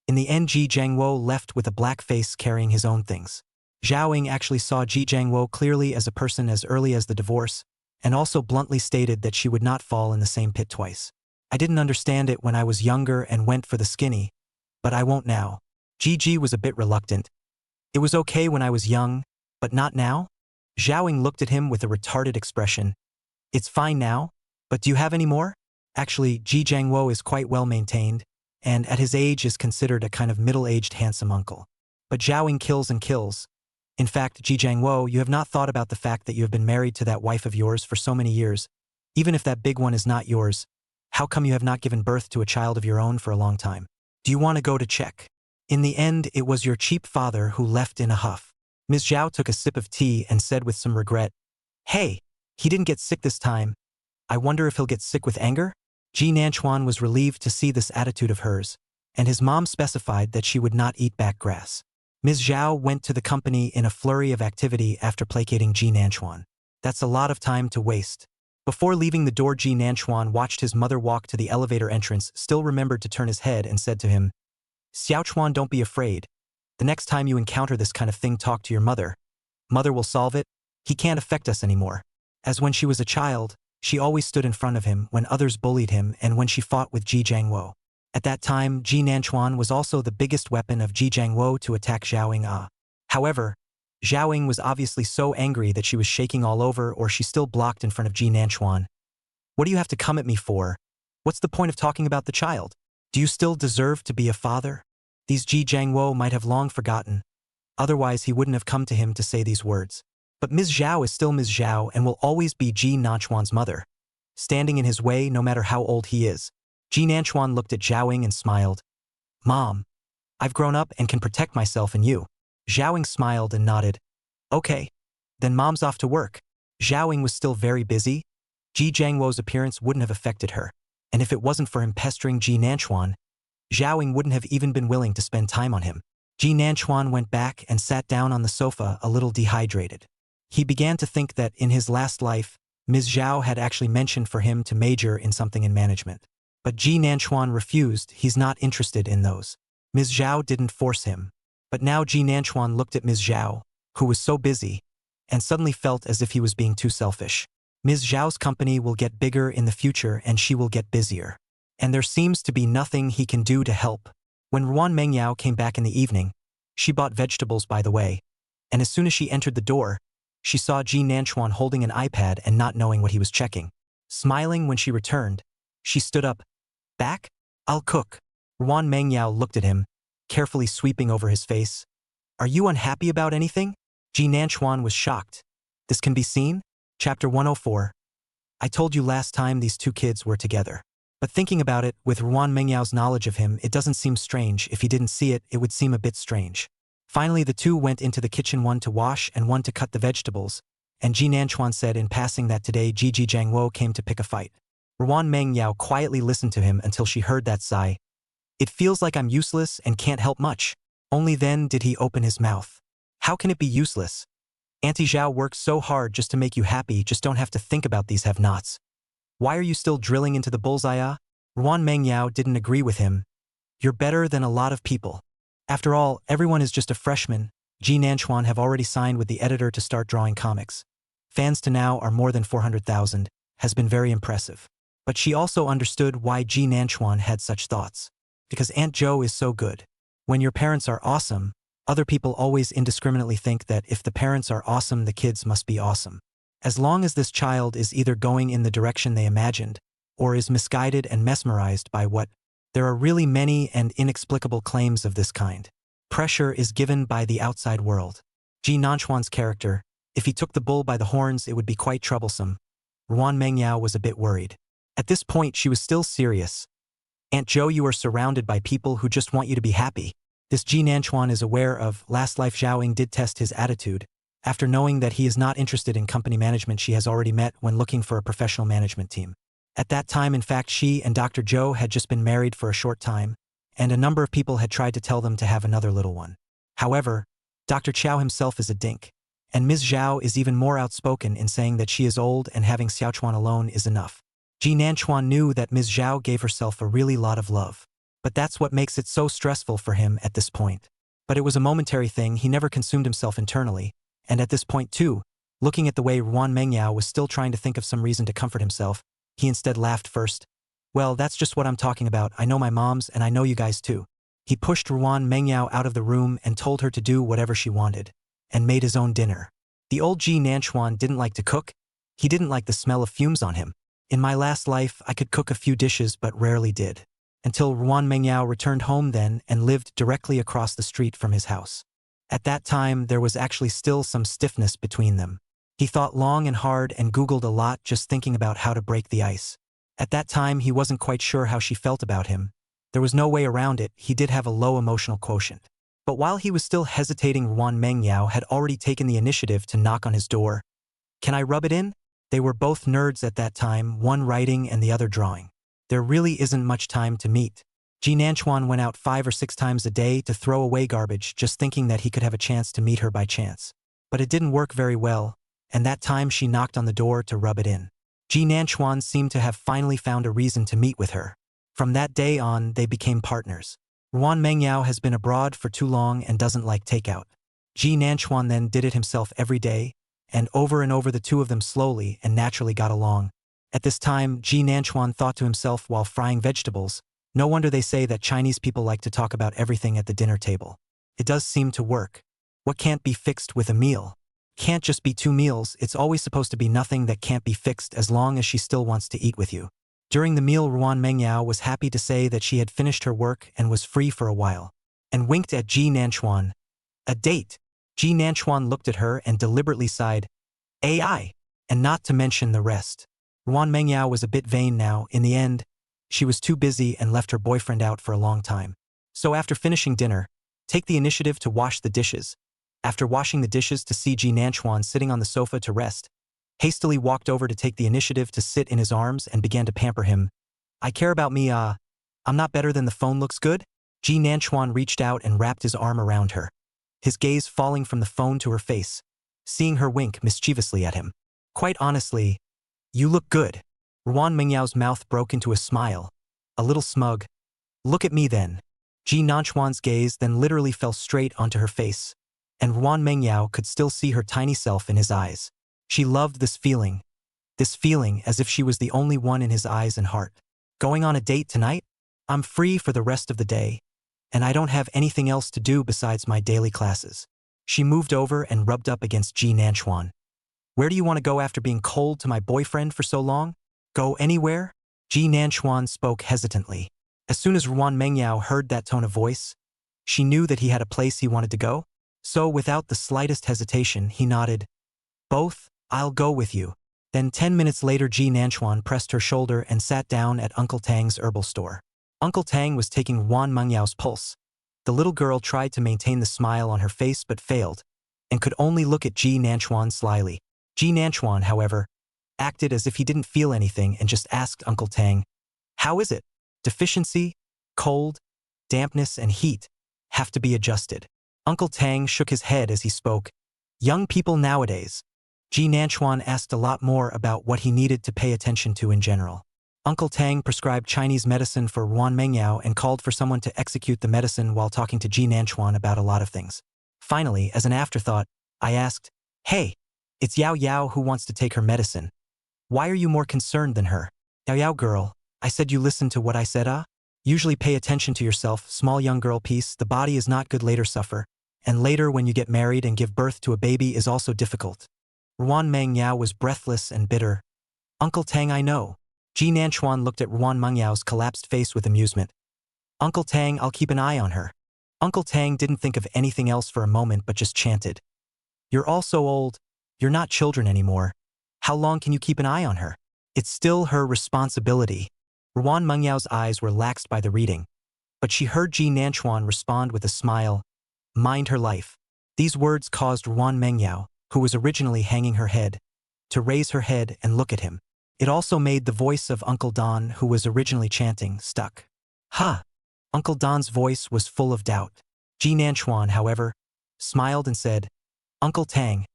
In the end, Ji Jiangwo left with a black face carrying his own things. Zhaoying actually saw Ji Jiangwo clearly as a person as early as the divorce, and also bluntly stated that she would not fall in the same pit twice. I didn't understand it when I was younger and went for the skinny, but I won't now. Ji was a bit reluctant. It was okay when I was young, but not now? Zhaoying looked at him with a retarded expression. It's fine now, but do you have any more? Actually, Ji Jiangwo is quite well maintained, and at his age is considered a kind of middle-aged handsome uncle. But Zhaoying kills and kills. In fact, Ji Jiangwo, you have not thought about the fact that you have been married to that wife of yours for so many years. Even if that big one is not yours, how come you have not given birth to a child of your own for a long time? Do you want to go to check? In the end, it was your cheap father who left in a huff. Ms. Zhao took a sip of tea and said with some regret, hey, he didn't get sick this time. I wonder if he'll get sick with anger? Ji Nanchuan was relieved to see this attitude of hers, and his mom specified that she would not eat back grass. Ms. Zhao went to the company in a flurry of activity after placating Ji Nanchuan. That's a lot of time to waste. Before leaving the door, Ji Nanchuan watched his mother walk to the elevator entrance, still remembered to turn his head and said to him, Xiaochuan, don't be afraid. The next time you encounter this kind of thing, talk to your mother. Mother will solve it. He can't affect us anymore. As when she was a child, she always stood in front of him when others bullied him and when she fought with Ji Jiangwo. At that time, Ji Nanchuan was also the biggest weapon of Ji Jiangwo to attack Zhaoying. However, Zhaoying was obviously so angry that she was shaking all over, or she still blocked in front of Ji Nanchuan. What do you have to come at me for? What's the point of talking about the child? Do you still deserve to be a father? These Ji Jiangwo might have long forgotten. Otherwise, he wouldn't have come to him to say these words. But Ms. Zhao is still Ms. Zhao and will always be Ji Nanchuan's mother, standing in his way no matter how old he is. Ji Nanchuan looked at Zhaoying and smiled. Mom, I've grown up and can protect myself and you. Zhaoying smiled and nodded. Okay, then Mom's off to work. Zhaoying was still very busy. Ji Jiangwo's appearance wouldn't have affected her, and if it wasn't for him pestering Ji Nanchuan, Zhaoying wouldn't have even been willing to spend time on him. Ji Nanchuan went back and sat down on the sofa, a little dehydrated. He began to think that in his last life, Ms. Zhao had actually mentioned for him to major in something in management. But Ji Nanchuan refused. He's not interested in those. Ms. Zhao didn't force him. But now Ji Nanchuan looked at Ms. Zhao, who was so busy, and suddenly felt as if he was being too selfish. Ms. Zhao's company will get bigger in the future and she will get busier. And there seems to be nothing he can do to help. When Ruan Mengyao came back in the evening, she bought vegetables by the way, and as soon as she entered the door, she saw Ji Nanchuan holding an iPad and not knowing what he was checking. Smiling when she returned, she stood up. Back? I'll cook. Ruan Mengyao looked at him, carefully sweeping over his face. Are you unhappy about anything? Ji Nanchuan was shocked. This can be seen? Chapter 104. I told you last time these two kids were together. But thinking about it, with Ruan Mengyao's knowledge of him, it doesn't seem strange. If he didn't see it, it would seem a bit strange. Finally, the two went into the kitchen, one to wash and one to cut the vegetables, and Ji Nanchuan said in passing that today Ji Jiangwo came to pick a fight. Ruan Mengyao quietly listened to him until she heard that sigh. It feels like I'm useless and can't help much. Only then did he open his mouth. How can it be useless? Auntie Zhao works so hard just to make you happy, just don't have to think about these have-nots. Why are you still drilling into the bullseye? Ruan Mengyao didn't agree with him. You're better than a lot of people. After all, everyone is just a freshman. Ji Nanchuan have already signed with the editor to start drawing comics. Fans to now are more than 400,000, has been very impressive. But she also understood why Ji Nanchuan had such thoughts. Because Aunt Zhou is so good. When your parents are awesome, other people always indiscriminately think that if the parents are awesome, the kids must be awesome. As long as this child is either going in the direction they imagined, or is misguided and mesmerized by what, there are really many and inexplicable claims of this kind. Pressure is given by the outside world. Ji Nanchuan's character, if he took the bull by the horns, it would be quite troublesome. Ruan Mengyao was a bit worried. At this point, she was still serious. Aunt Zhou, you are surrounded by people who just want you to be happy. This Ji Nanchuan is aware of. Last life Zhaoying did test his attitude. After knowing that he is not interested in company management she has already met when looking for a professional management team. At that time, in fact, she and Dr. Zhou had just been married for a short time, and a number of people had tried to tell them to have another little one. However, Dr. Qiao himself is a dink, and Ms. Zhao is even more outspoken in saying that she is old and having Xiaochuan alone is enough. Ji Nanchuan knew that Ms. Zhao gave herself a really lot of love. But that's what makes it so stressful for him at this point. But it was a momentary thing, he never consumed himself internally, and at this point too, looking at the way Ruan Mengyao was still trying to think of some reason to comfort himself, he instead laughed first. Well, that's just what I'm talking about, I know my moms and I know you guys too. He pushed Ruan Mengyao out of the room and told her to do whatever she wanted, and made his own dinner. The old Ji Nanchuan didn't like to cook. He didn't like the smell of fumes on him. In my last life, I could cook a few dishes but rarely did. Until Ruan Mengyao returned home then and lived directly across the street from his house. At that time, there was actually still some stiffness between them. He thought long and hard and Googled a lot just thinking about how to break the ice. At that time, he wasn't quite sure how she felt about him. There was no way around it, he did have a low emotional quotient. But while he was still hesitating, Ruan Mengyao had already taken the initiative to knock on his door. Can I rub it in? They were both nerds at that time, one writing and the other drawing. There really isn't much time to meet. Ji Nanchuan went out 5 or 6 times a day to throw away garbage just thinking that he could have a chance to meet her by chance. But it didn't work very well, and that time she knocked on the door to rub it in. Ji Nanchuan seemed to have finally found a reason to meet with her. From that day on, they became partners. Ruan Mengyao has been abroad for too long and doesn't like takeout. Ji Nanchuan then did it himself every day, and over the two of them slowly and naturally got along. At this time, Ji Nanchuan thought to himself while frying vegetables, no wonder they say that Chinese people like to talk about everything at the dinner table. It does seem to work. What can't be fixed with a meal? Can't just be 2 meals, it's always supposed to be nothing that can't be fixed as long as she still wants to eat with you. During the meal, Ruan Mengyao was happy to say that she had finished her work and was free for a while, and winked at Ji Nanchuan. A date? Ji Nanchuan looked at her and deliberately sighed. AI, and not to mention the rest. Ruan Mengyao was a bit vain now. In the end, she was too busy and left her boyfriend out for a long time. So after finishing dinner, take the initiative to wash the dishes. After washing the dishes to see Ji Nanchuan sitting on the sofa to rest, hastily walked over to take the initiative to sit in his arms and began to pamper him. I care about me, I'm not better than the phone looks good? Ji Nanchuan reached out and wrapped his arm around her, his gaze falling from the phone to her face, seeing her wink mischievously at him. Quite honestly, you look good. Ruan Mengyao's mouth broke into a smile, a little smug. Look at me then. Ji Nanchuan's gaze then literally fell straight onto her face, and Ruan Mengyao could still see her tiny self in his eyes. She loved this feeling as if she was the only one in his eyes and heart. Going on a date tonight? I'm free for the rest of the day, and I don't have anything else to do besides my daily classes. She moved over and rubbed up against Ji Nanchuan. Where do you want to go after being cold to my boyfriend for so long? Go anywhere? Ji Nanchuan spoke hesitantly. As soon as Ruan Mengyao heard that tone of voice, she knew that he had a place he wanted to go. So without the slightest hesitation, he nodded. Both, I'll go with you. Then 10 minutes later Ji Nanchuan pressed her shoulder and sat down at Uncle Tang's herbal store. Uncle Tang was taking Wan Mengyao's pulse. The little girl tried to maintain the smile on her face but failed, and could only look at Ji Nanchuan slyly. Ji Nanchuan, however, acted as if he didn't feel anything and just asked Uncle Tang, "How is it? Deficiency, cold, dampness, and heat have to be adjusted." Uncle Tang shook his head as he spoke. Young people nowadays. Ji Nanchuan asked a lot more about what he needed to pay attention to in general. Uncle Tang prescribed Chinese medicine for Wan Mengyao and called for someone to execute the medicine while talking to Ji Nanchuan about a lot of things. Finally, as an afterthought, I asked, "Hey, it's Yao Yao who wants to take her medicine. Why are you more concerned than her?" "Yao Yao girl, I said you listen to what I said, ah? Usually pay attention to yourself, small young girl piece, the body is not good later suffer. And later when you get married and give birth to a baby is also difficult." Wan Mengyao was breathless and bitter. "Uncle Tang, I know." Ji Nanchuan looked at Wan Mengyao's collapsed face with amusement. "Uncle Tang, I'll keep an eye on her." Uncle Tang didn't think of anything else for a moment but just chanted, "You're all so old. You're not children anymore. How long can you keep an eye on her? It's still her responsibility." Wan Mengyao's eyes were laxed by the reading, but she heard Ji Nanchuan respond with a smile, "Mind her life." These words caused Wan Mengyao, who was originally hanging her head, to raise her head and look at him. It also made the voice of Uncle Don, who was originally chanting, stuck. "Huh." Uncle Don's voice was full of doubt. Ji Nanchuan, however, smiled and said, "Uncle Tang,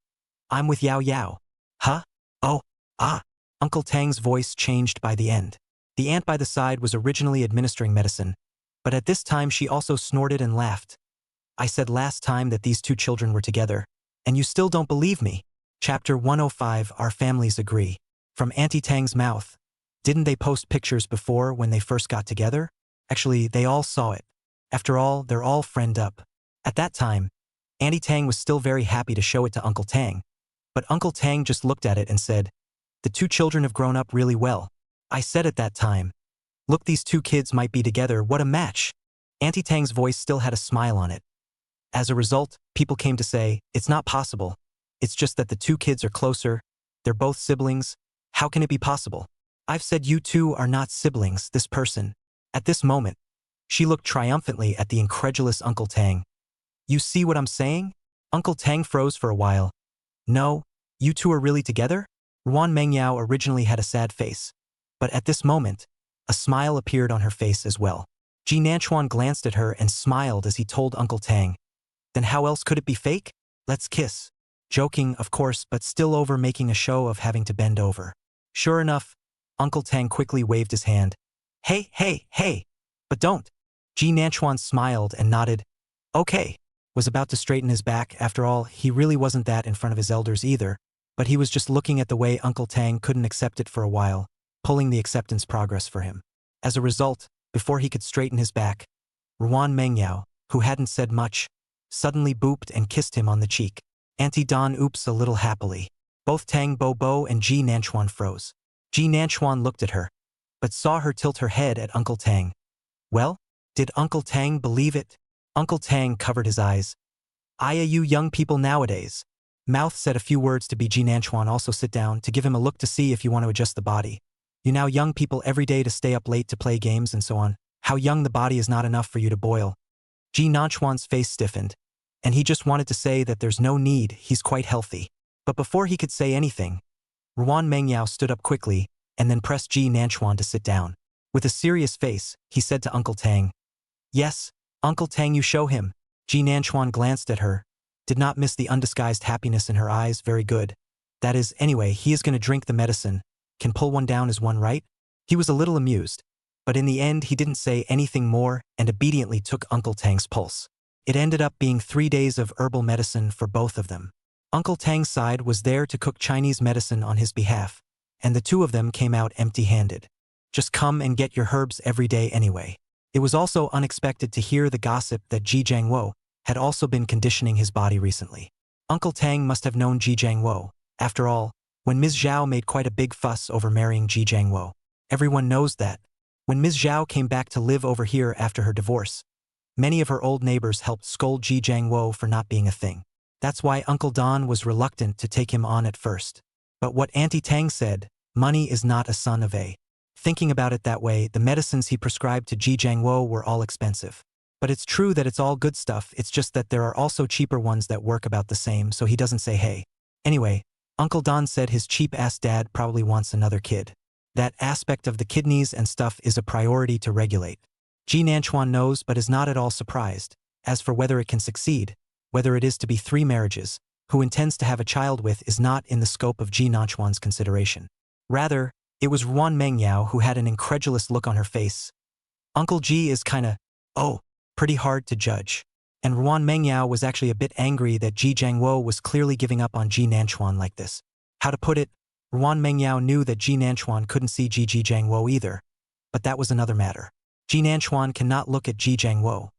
I'm with Yao Yao." "Huh? Oh, ah." Uncle Tang's voice changed by the end. The aunt by the side was originally administering medicine, but at this time she also snorted and laughed. "I said last time that these two children were together, and you still don't believe me." Chapter 105, Our Families Agree. From Auntie Tang's mouth. Didn't they post pictures before when they first got together? Actually, they all saw it. After all, they're all friend up. At that time, Auntie Tang was still very happy to show it to Uncle Tang, but Uncle Tang just looked at it and said, "The two children have grown up really well." I said at that time, "Look, these two kids might be together, what a match." Auntie Tang's voice still had a smile on it. As a result, people came to say, "It's not possible. It's just that the two kids are closer. They're both siblings. How can it be possible?" "I've said you two are not siblings, this person." At this moment, she looked triumphantly at the incredulous Uncle Tang. "You see what I'm saying?" Uncle Tang froze for a while. "No, you two are really together?" Wan Mengyao originally had a sad face, but at this moment, a smile appeared on her face as well. Ji Nanchuan glanced at her and smiled as he told Uncle Tang, "Then how else could it be fake? Let's kiss." Joking, of course, but still over making a show of having to bend over. Sure enough, Uncle Tang quickly waved his hand. "Hey, hey, hey! But don't!" Ji Nanchuan smiled and nodded. "Okay." Was about to straighten his back. After all, he really wasn't that in front of his elders either, but he was just looking at the way Uncle Tang couldn't accept it for a while, pulling the acceptance progress for him. As a result, before he could straighten his back, Wan Mengyao, who hadn't said much, suddenly booped and kissed him on the cheek. Auntie Don oops a little happily. Both Tang Bo Bo and Ji Nanchuan froze. Ji Nanchuan looked at her, but saw her tilt her head at Uncle Tang. Well, did Uncle Tang believe it? Uncle Tang covered his eyes. You young people nowadays." Mouth said a few words to Ji Nanchuan also sit down to give him a look to see if you want to adjust the body. "You now young people every day to stay up late to play games and so on. How young the body is not enough for you to boil." Ji Nanchuan's face stiffened, and he just wanted to say that there's no need, he's quite healthy. But before he could say anything, Wan Mengyao stood up quickly and then pressed Ji Nanchuan to sit down. With a serious face, he said to Uncle Tang, "Yes, Uncle Tang, you show him." Ji Nanchuan glanced at her, did not miss the undisguised happiness in her eyes. "Very good. That is, anyway, he is going to drink the medicine. Can pull one down is one right?" He was a little amused, but in the end he didn't say anything more and obediently took Uncle Tang's pulse. It ended up being 3 days of herbal medicine for both of them. Uncle Tang's side was there to cook Chinese medicine on his behalf, and the two of them came out empty-handed. Just come and get your herbs every day anyway. It was also unexpected to hear the gossip that Ji Jiangwo had also been conditioning his body recently. Uncle Tang must have known Ji Jiangwo. After all, when Ms. Zhao made quite a big fuss over marrying Ji Jiangwo, everyone knows that. When Ms. Zhao came back to live over here after her divorce, many of her old neighbors helped scold Ji Jiangwo for not being a thing. That's why Uncle Don was reluctant to take him on at first. But what Auntie Tang said, money is not a son of a. Thinking about it that way, the medicines he prescribed to Ji Jiangwo were all expensive. But it's true that it's all good stuff, it's just that there are also cheaper ones that work about the same, so he doesn't say hey. Anyway, Uncle Don said his cheap-ass dad probably wants another kid. That aspect of the kidneys and stuff is a priority to regulate. Ji Nanchuan knows but is not at all surprised. As for whether it can succeed, whether it is to be 3 marriages, who intends to have a child with is not in the scope of Ji Nanchuan's consideration. Rather, it was Ruan Mengyao who had an incredulous look on her face. Uncle Ji is kinda, pretty hard to judge. And Ruan Mengyao was actually a bit angry that Ji Jiangwo was clearly giving up on Ji Nanchuan like this. How to put it, Ruan Mengyao knew that Ji Nanchuan couldn't see Ji Jiangwo either. But that was another matter. Ji Nanchuan cannot look at Ji Jiangwo.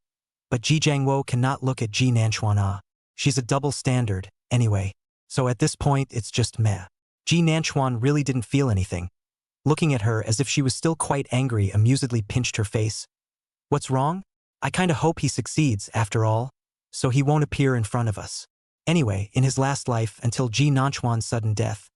But Ji Jiangwo cannot look at Ji Nanchuan. She's a double standard, anyway. So at this point, it's just meh. Ji Nanchuan really didn't feel anything. Looking at her as if she was still quite angry, amusedly pinched her face. What's wrong? I kinda hope he succeeds, after all, so he won't appear in front of us. Anyway, in his last life, until Ji Nanchuan's sudden death,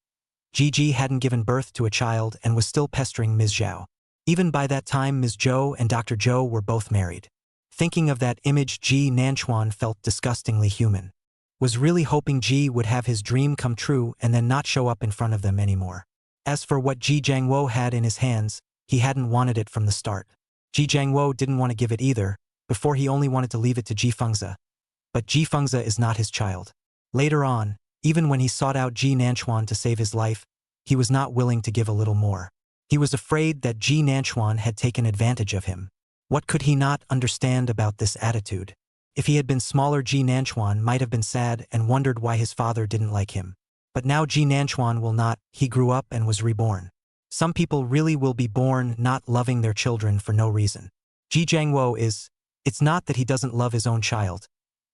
Ji hadn't given birth to a child and was still pestering Ms. Zhao. Even by that time, Ms. Zhou and Dr. Zhou were both married. Thinking of that image, Ji Nanchuan felt disgustingly human. Was really hoping Ji would have his dream come true and then not show up in front of them anymore. As for what Ji Jiangwo had in his hands, he hadn't wanted it from the start. Ji Jiangwo didn't want to give it either. Before he only wanted to leave it to Ji Fengzi. But Ji Fengzi is not his child. Later on, even when he sought out Ji Nanchuan to save his life, he was not willing to give a little more. He was afraid that Ji Nanchuan had taken advantage of him. What could he not understand about this attitude? If he had been smaller, Ji Nanchuan might have been sad and wondered why his father didn't like him. But now Ji Nanchuan will not, he grew up and was reborn. Some people really will be born not loving their children for no reason. Ji Jiangwo is... It's not that he doesn't love his own child.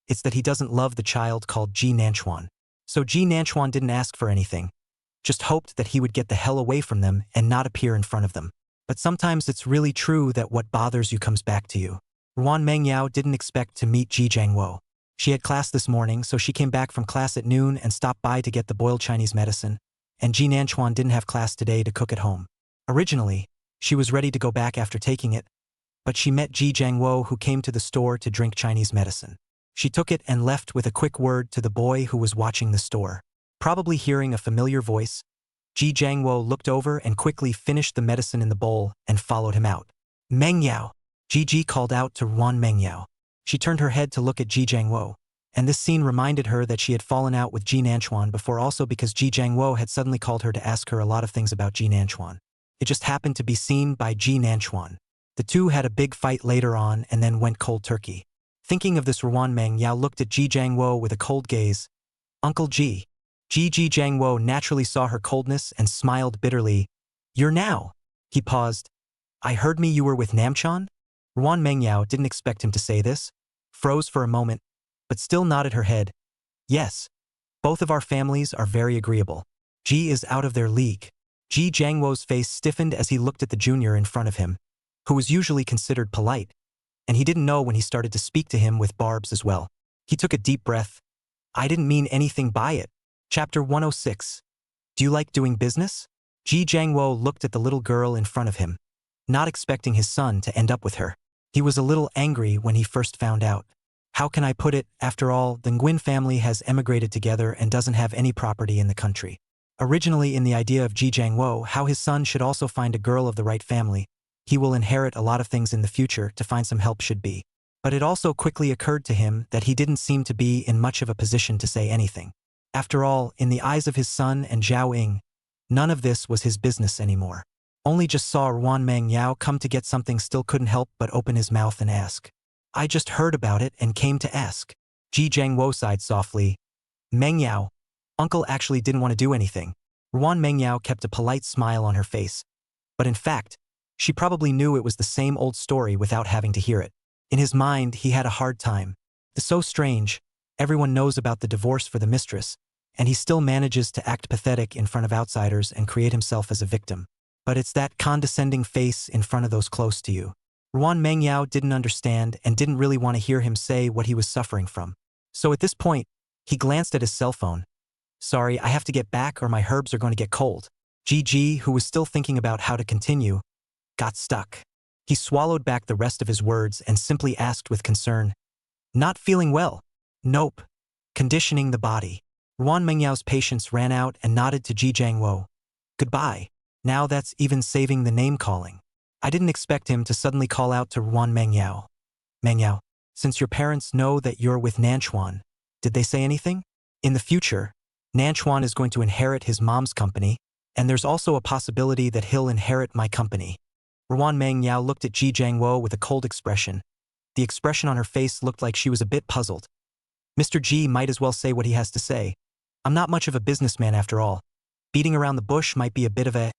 It's that he doesn't love the child called Ji Nanchuan. So Ji Nanchuan didn't ask for anything. Just hoped that he would get the hell away from them and not appear in front of them. But sometimes it's really true that what bothers you comes back to you. Ruan Mengyao didn't expect to meet Ji Jiangwo. She had class this morning, so she came back from class at noon and stopped by to get the boiled Chinese medicine. And Ji Nanchuan didn't have class today to cook at home. Originally, she was ready to go back after taking it, but she met Ji Jiangwo who came to the store to drink Chinese medicine. She took it and left with a quick word to the boy who was watching the store. Probably hearing a familiar voice, Ji Jiangwo looked over and quickly finished the medicine in the bowl and followed him out. Mengyao! Ji called out to Ruan Mengyao. She turned her head to look at Ji Jiangwo, and this scene reminded her that she had fallen out with Ji Nanchuan before, also because Ji Jiangwo had suddenly called her to ask her a lot of things about Ji Nanchuan. It just happened to be seen by Ji Nanchuan. The two had a big fight later on and then went cold turkey. Thinking of this, Ruan Mengyao looked at Ji Jiangwo with a cold gaze. Uncle Ji. Ji Jiangwo naturally saw her coldness and smiled bitterly. You're now. He paused. I heard you were with Namchan? Ruan Mengyao didn't expect him to say this, froze for a moment, but still nodded her head. Yes. Both of our families are very agreeable. Ji is out of their league. Ji Jiangwo's face stiffened as he looked at the junior in front of him, who was usually considered polite, and he didn't know when he started to speak to him with barbs as well. He took a deep breath. I didn't mean anything by it. Chapter 106. Do you like doing business? Ji Jiangwo looked at the little girl in front of him, not expecting his son to end up with her. He was a little angry when he first found out. How can I put it? After all, the Nguyen family has emigrated together and doesn't have any property in the country. Originally, in the idea of Ji Jiangwo, how his son should also find a girl of the right family, he will inherit a lot of things in the future, to find some help should be. But it also quickly occurred to him that he didn't seem to be in much of a position to say anything. After all, in the eyes of his son and Zhao Ying, none of this was his business anymore. Only just saw Ruan Mengyao come to get something, still couldn't help but open his mouth and ask. I just heard about it and came to ask. Ji Jiangwo sighed softly. Mengyao. Uncle actually didn't want to do anything. Ruan Mengyao kept a polite smile on her face. But in fact, she probably knew it was the same old story without having to hear it. In his mind, he had a hard time. It's so strange. Everyone knows about the divorce for the mistress, and he still manages to act pathetic in front of outsiders and create himself as a victim. But it's that condescending face in front of those close to you. Ruan Mengyao didn't understand and didn't really want to hear him say what he was suffering from. So at this point, he glanced at his cell phone. Sorry, I have to get back or my herbs are going to get cold. Ji, who was still thinking about how to continue, got stuck. He swallowed back the rest of his words and simply asked with concern, "Not feeling well?" "Nope. Conditioning the body." Ruan Mengyao's patience ran out and nodded to Ji Jiangwo. "Goodbye. Now that's even saving the name-calling." I didn't expect him to suddenly call out to Ruan Mengyao. "Mengyao, since your parents know that you're with Nanchuan, did they say anything? In the future, Nanchuan is going to inherit his mom's company, and there's also a possibility that he'll inherit my company." Ruan Mengyao looked at Ji Jiangwo with a cold expression. The expression on her face looked like she was a bit puzzled. Mr. Ji might as well say what he has to say. "I'm not much of a businessman after all. Beating around the bush might be a bit of a..."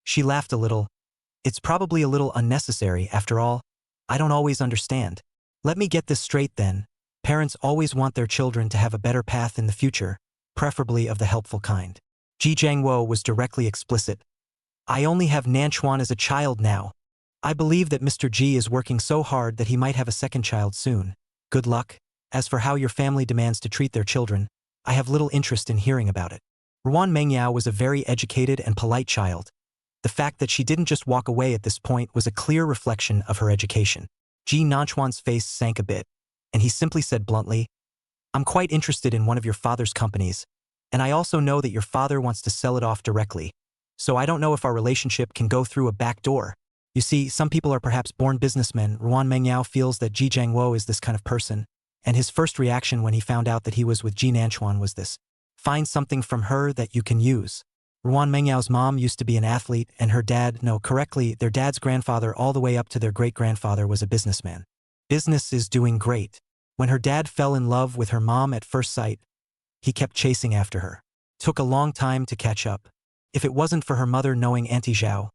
She laughed a little. "It's probably a little unnecessary, after all. I don't always understand. Let me get this straight then. Parents always want their children to have a better path in the future, preferably of the helpful kind." Ji Jiangwo was directly explicit. "I only have Nanchuan as a child now. I believe that Mr. Ji is working so hard that he might have a second child soon. Good luck. As for how your family demands to treat their children, I have little interest in hearing about it." Ruan Mengyao was a very educated and polite child. The fact that she didn't just walk away at this point was a clear reflection of her education. Ji Nanchuan's face sank a bit, and he simply said bluntly, "I'm quite interested in one of your father's companies, and I also know that your father wants to sell it off directly, so I don't know if our relationship can go through a back door. You see, some people are perhaps born businessmen." Ruan Mengyao feels that Ji Jiangwo is this kind of person, and his first reaction when he found out that he was with Ji Nanchuan was this: "Find something from her that you can use." Ruan Mengyao's mom used to be an athlete, and her dad, no, correctly, their dad's grandfather all the way up to their great-grandfather was a businessman. Business is doing great. When her dad fell in love with her mom at first sight, he kept chasing after her. Took a long time to catch up. If it wasn't for her mother knowing Auntie Zhao,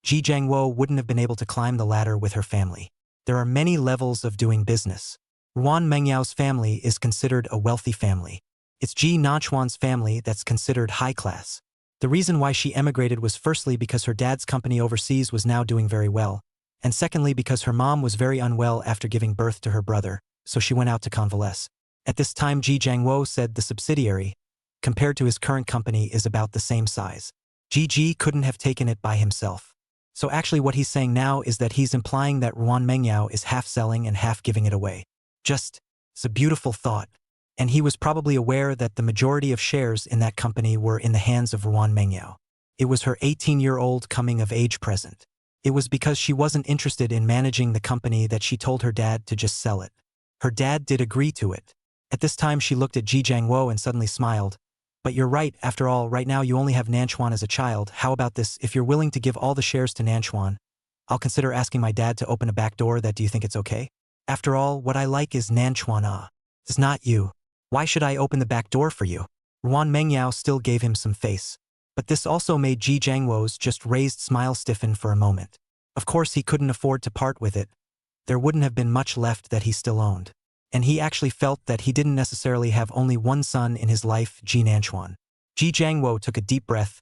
Ji Jiangwo wouldn't have been able to climb the ladder with her family. There are many levels of doing business. Ruan Mengyao's family is considered a wealthy family. It's Ji Nanchuan's family that's considered high class. The reason why she emigrated was firstly because her dad's company overseas was now doing very well, and secondly because her mom was very unwell after giving birth to her brother, so she went out to convalesce. At this time, Ji Jiangwo said the subsidiary, compared to his current company, is about the same size. Ji couldn't have taken it by himself. So actually what he's saying now is that he's implying that Ruan Mengyao is half selling and half giving it away. It's a beautiful thought. And he was probably aware that the majority of shares in that company were in the hands of Ruan Mengyao. It was her 18-year-old coming-of-age present. It was because she wasn't interested in managing the company that she told her dad to just sell it. Her dad did agree to it. At this time she looked at Ji Jiangwo and suddenly smiled. "But you're right, after all, right now you only have Nanchuan as a child. How about this? If you're willing to give all the shares to Nanchuan, I'll consider asking my dad to open a back door. Do you think it's okay? After all, what I like is Nanchuan. It's not you. Why should I open the back door for you?" Ruan Mengyao still gave him some face. But this also made Ji Jiangwo's just raised smile stiffen for a moment. Of course he couldn't afford to part with it. There wouldn't have been much left that he still owned. And he actually felt that he didn't necessarily have only one son in his life, Ji Nanchuan. Ji Jiangwo took a deep breath.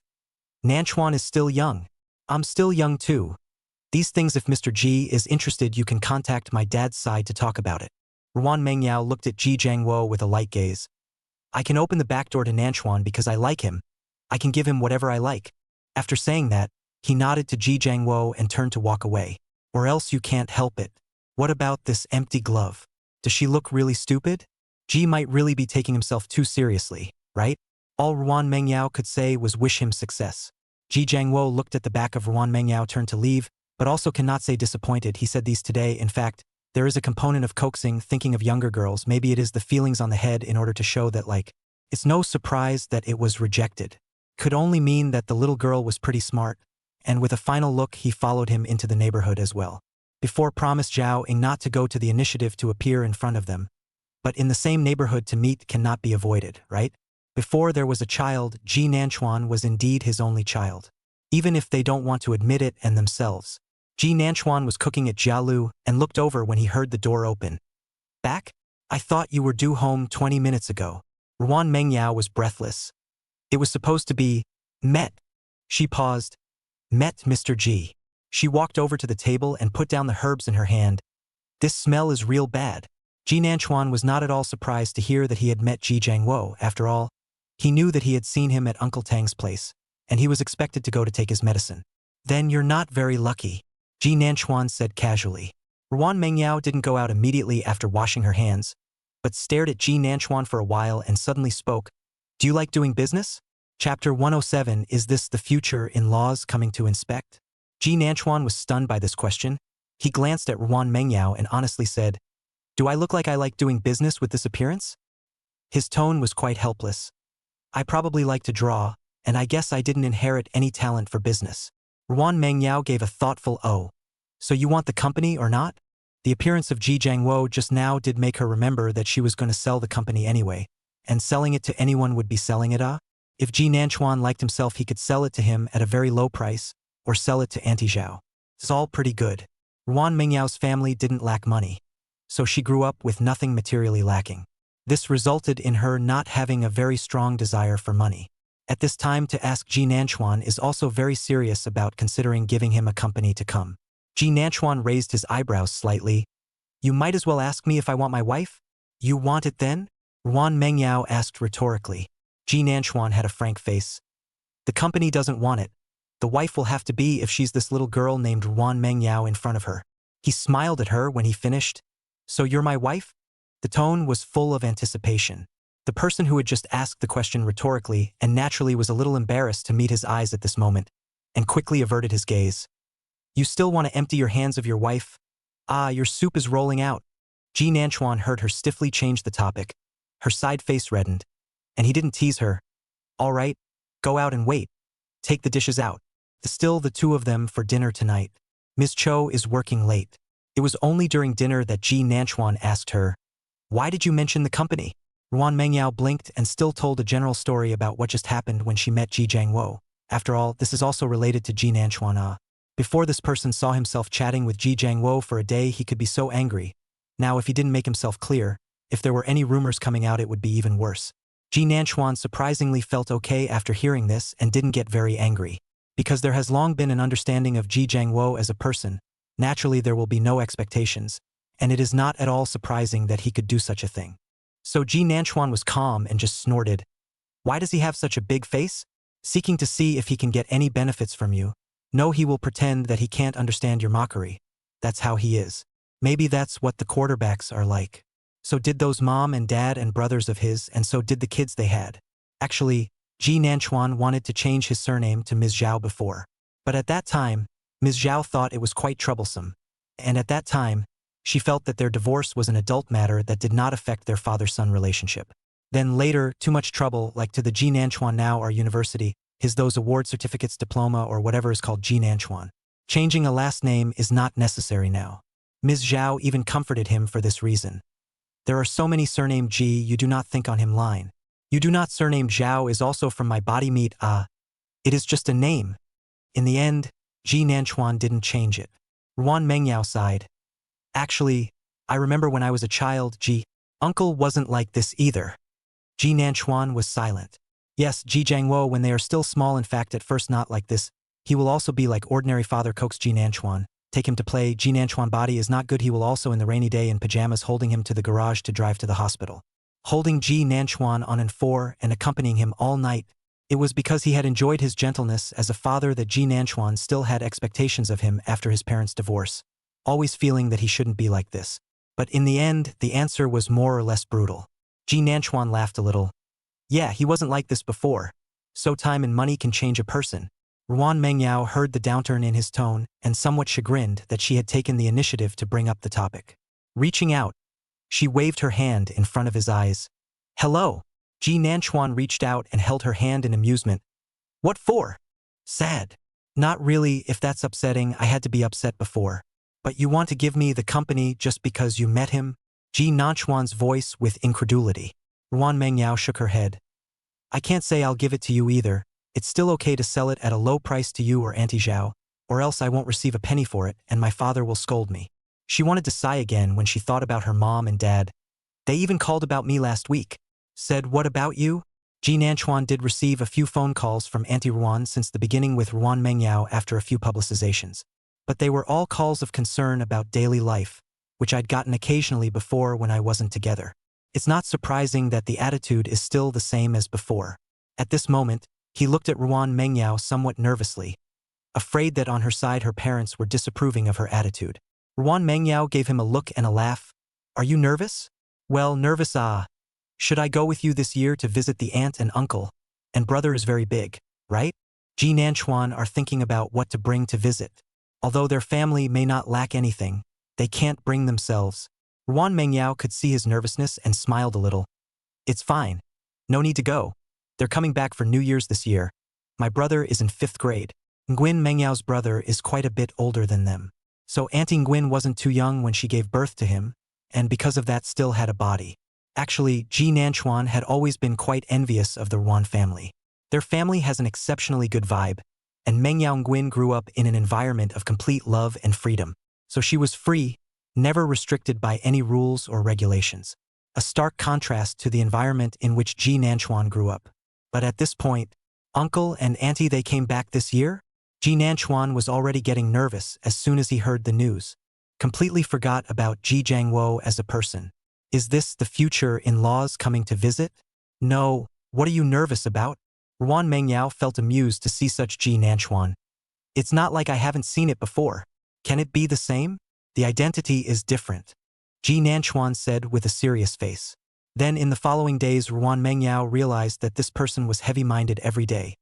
"Nanchuan is still young. I'm still young too. These things, if Mr. Ji is interested, you can contact my dad's side to talk about it." Ruan Mengyao looked at Ji Jiangwo with a light gaze. "I can open the back door to Nanchuan because I like him. I can give him whatever I like." After saying that, he nodded to Ji Jiangwo and turned to walk away. "Or else you can't help it. What about this empty glove? Does she look really stupid? Ji might really be taking himself too seriously, right?" All Ruan Mengyao could say was wish him success. Ji Jiangwo looked at the back of Ruan Mengyao, turned to leave, but also cannot say disappointed. He said these today, in fact, there is a component of coaxing, thinking of younger girls. Maybe it is the feelings on the head in order to show that, like, it's no surprise that it was rejected. Could only mean that the little girl was pretty smart, and with a final look he followed him into the neighborhood as well. Before promised Zhao Ying not to go to the initiative to appear in front of them. But in the same neighborhood to meet cannot be avoided, right? Before there was a child, Ji Nanchuan was indeed his only child. Even if they don't want to admit it and themselves. Ji Nanchuan was cooking at Jialu and looked over when he heard the door open. "Back? I thought you were due home 20 minutes ago." Ruan Mengyao was breathless. It was supposed to be, "Met." She paused. "Met Mr. Ji." She walked over to the table and put down the herbs in her hand. "This smell is real bad." Ji Nanchuan was not at all surprised to hear that he had met Ji Jiangwo. After all, He knew that he had seen him at Uncle Tang's place, and he was expected to go to take his medicine. Then you're not very lucky, Ji Nanchuan said casually. Ruan Mengyao didn't go out immediately after washing her hands, but stared at Ji Nanchuan for a while and suddenly spoke. Do you like doing business? Chapter 107. Is this the future in-laws coming to inspect? Ji Nanchuan was stunned by this question. He glanced at Ruan Mengyao and honestly said, Do I look like I like doing business with this appearance? His tone was quite helpless. I probably like to draw, and I guess I didn't inherit any talent for business. Ruan Mengyao gave a thoughtful "Oh. So you want the company or not?" The appearance of Ji Jiangwo just now did make her remember that she was going to sell the company anyway, and selling it to anyone would be selling it. If Ji Nanchuan liked himself, he could sell it to him at a very low price, or sell it to Auntie Zhao. It's all pretty good. Ruan Mengyao's family didn't lack money, so she grew up with nothing materially lacking. This resulted in her not having a very strong desire for money. At this time, to ask Ji Nanchuan is also very serious about considering giving him a company to come. Ji Nanchuan raised his eyebrows slightly. You might as well ask me if I want my wife? You want it then? Ruan Mengyao asked rhetorically. Ji Nanchuan had a frank face. The company doesn't want it. The wife will have to be if she's this little girl named Ruan Mengyao in front of her. He smiled at her when he finished. So you're my wife? The tone was full of anticipation. The person who had just asked the question rhetorically and naturally was a little embarrassed to meet his eyes at this moment, and quickly averted his gaze. You still want to empty your hands of your wife? Ah, your soup is rolling out. Ji Nanchuan heard her stiffly change the topic. Her side face reddened, and he didn't tease her. All right, go out and wait. Take the dishes out. Still the two of them for dinner tonight. Ms. Cho is working late. It was only during dinner that Ji Nanchuan asked her, Why did you mention the company? Ruan Mengyao blinked and still told a general story about what just happened when she met Ji Jiangwo. After all, this is also related to Ji Nanchuan. Before this person saw himself chatting with Ji Jiangwo for a day, he could be so angry. Now if he didn't make himself clear, if there were any rumors coming out, it would be even worse. Ji Nanchuan surprisingly felt okay after hearing this and didn't get very angry. Because there has long been an understanding of Ji Jiangwo as a person, naturally there will be no expectations, and it is not at all surprising that he could do such a thing. So Ji Nanchuan was calm and just snorted. Why does he have such a big face? Seeking to see if he can get any benefits from you. No, he will pretend that he can't understand your mockery. That's how he is. Maybe that's what the quarterbacks are like. So did those mom and dad and brothers of his, and so did the kids they had. Actually, Ji Nanchuan wanted to change his surname to Ms. Zhao before. But at that time, Ms. Zhao thought it was quite troublesome. And at that time, she felt that their divorce was an adult matter that did not affect their father-son relationship. Then later, too much trouble, like to the Ji Nanchuan now our university, his those award certificates, diploma, or whatever is called Ji Nanchuan. Changing a last name is not necessary now. Ms. Zhao even comforted him for this reason. There are so many surname Ji, you do not think on him line. You do not surname Zhao is also from my body meat, It is just a name. In the end, Ji Nanchuan didn't change it. Ruan Mengyao sighed. Actually, I remember when I was a child, Uncle wasn't like this either. Ji Nanchuan was silent. Yes, Ji Jiangwo when they are still small, in fact at first not like this, he will also be like ordinary father coaxed Ji Nanchuan. Take him to play, Ji Nanchuan body is not good, he will also in the rainy day in pajamas holding him to the garage to drive to the hospital. Holding Ji Nanchuan on and for and accompanying him all night. It was because he had enjoyed his gentleness as a father that Ji Nanchuan still had expectations of him after his parents' divorce, always feeling that he shouldn't be like this. But in the end, the answer was more or less brutal. Ji Nanchuan laughed a little. Yeah, he wasn't like this before. So time and money can change a person. Ruan Mengyao heard the downturn in his tone and somewhat chagrined that she had taken the initiative to bring up the topic. Reaching out, she waved her hand in front of his eyes. Hello. Ji Nanchuan reached out and held her hand in amusement. What for? Sad. Not really, if that's upsetting, I had to be upset before. But you want to give me the company just because you met him? Ji Nanchuan's voice with incredulity. Ruan Mengyao shook her head. I can't say I'll give it to you either. It's still okay to sell it at a low price to you or Auntie Zhao, or else I won't receive a penny for it and my father will scold me. She wanted to sigh again when she thought about her mom and dad. They even called about me last week. Said, what about you? Ji Nanchuan did receive a few phone calls from Auntie Ruan since the beginning with Ruan Mengyao after a few publicizations. But they were all calls of concern about daily life, which I'd gotten occasionally before when I wasn't together. It's not surprising that the attitude is still the same as before. At this moment, he looked at Ruan Mengyao somewhat nervously, afraid that on her side her parents were disapproving of her attitude. Ruan Mengyao gave him a look and a laugh. Are you nervous? Well, nervous Should I go with you this year to visit the aunt and uncle? And brother is very big, right? Ji Nanchuan are thinking about what to bring to visit. Although their family may not lack anything, they can't bring themselves. Ruan Mengyao could see his nervousness and smiled a little. It's fine. No need to go. They're coming back for New Year's this year. My brother is in 5th grade. Nguyen Mengyao's brother is quite a bit older than them. So Auntie Nguyen wasn't too young when she gave birth to him, and because of that still had a body. Actually, Ji Nanchuan had always been quite envious of the Ruan family. Their family has an exceptionally good vibe, and Mengyao Nguyen grew up in an environment of complete love and freedom. So she was free, never restricted by any rules or regulations. A stark contrast to the environment in which Ji Nanchuan grew up. But at this point, uncle and auntie they came back this year? Ji Nanchuan was already getting nervous as soon as he heard the news. Completely forgot about Ji Jiangwo as a person. Is this the future in-laws coming to visit? No, what are you nervous about? Ruan Mengyao felt amused to see such Ji Nanchuan. It's not like I haven't seen it before. Can it be the same? The identity is different. Ji Nanchuan said with a serious face. Then in the following days Ruan Mengyao realized that this person was heavy-minded every day,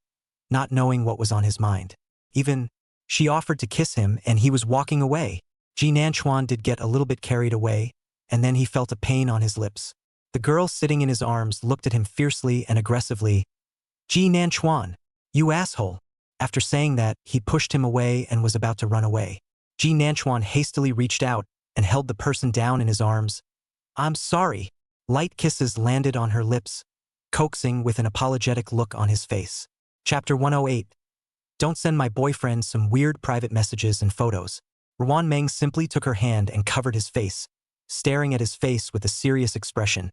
not knowing what was on his mind. Even, she offered to kiss him and he was walking away. Ji Nanchuan did get a little bit carried away, and then he felt a pain on his lips. The girl sitting in his arms looked at him fiercely and aggressively. Ji Nanchuan, you asshole. After saying that, he pushed him away and was about to run away. Ji Nanchuan hastily reached out and held the person down in his arms. I'm sorry. Light kisses landed on her lips, coaxing with an apologetic look on his face. Chapter 108. Don't send my boyfriend some weird private messages and photos. Ruan Meng simply took her hand and covered his face, staring at his face with a serious expression.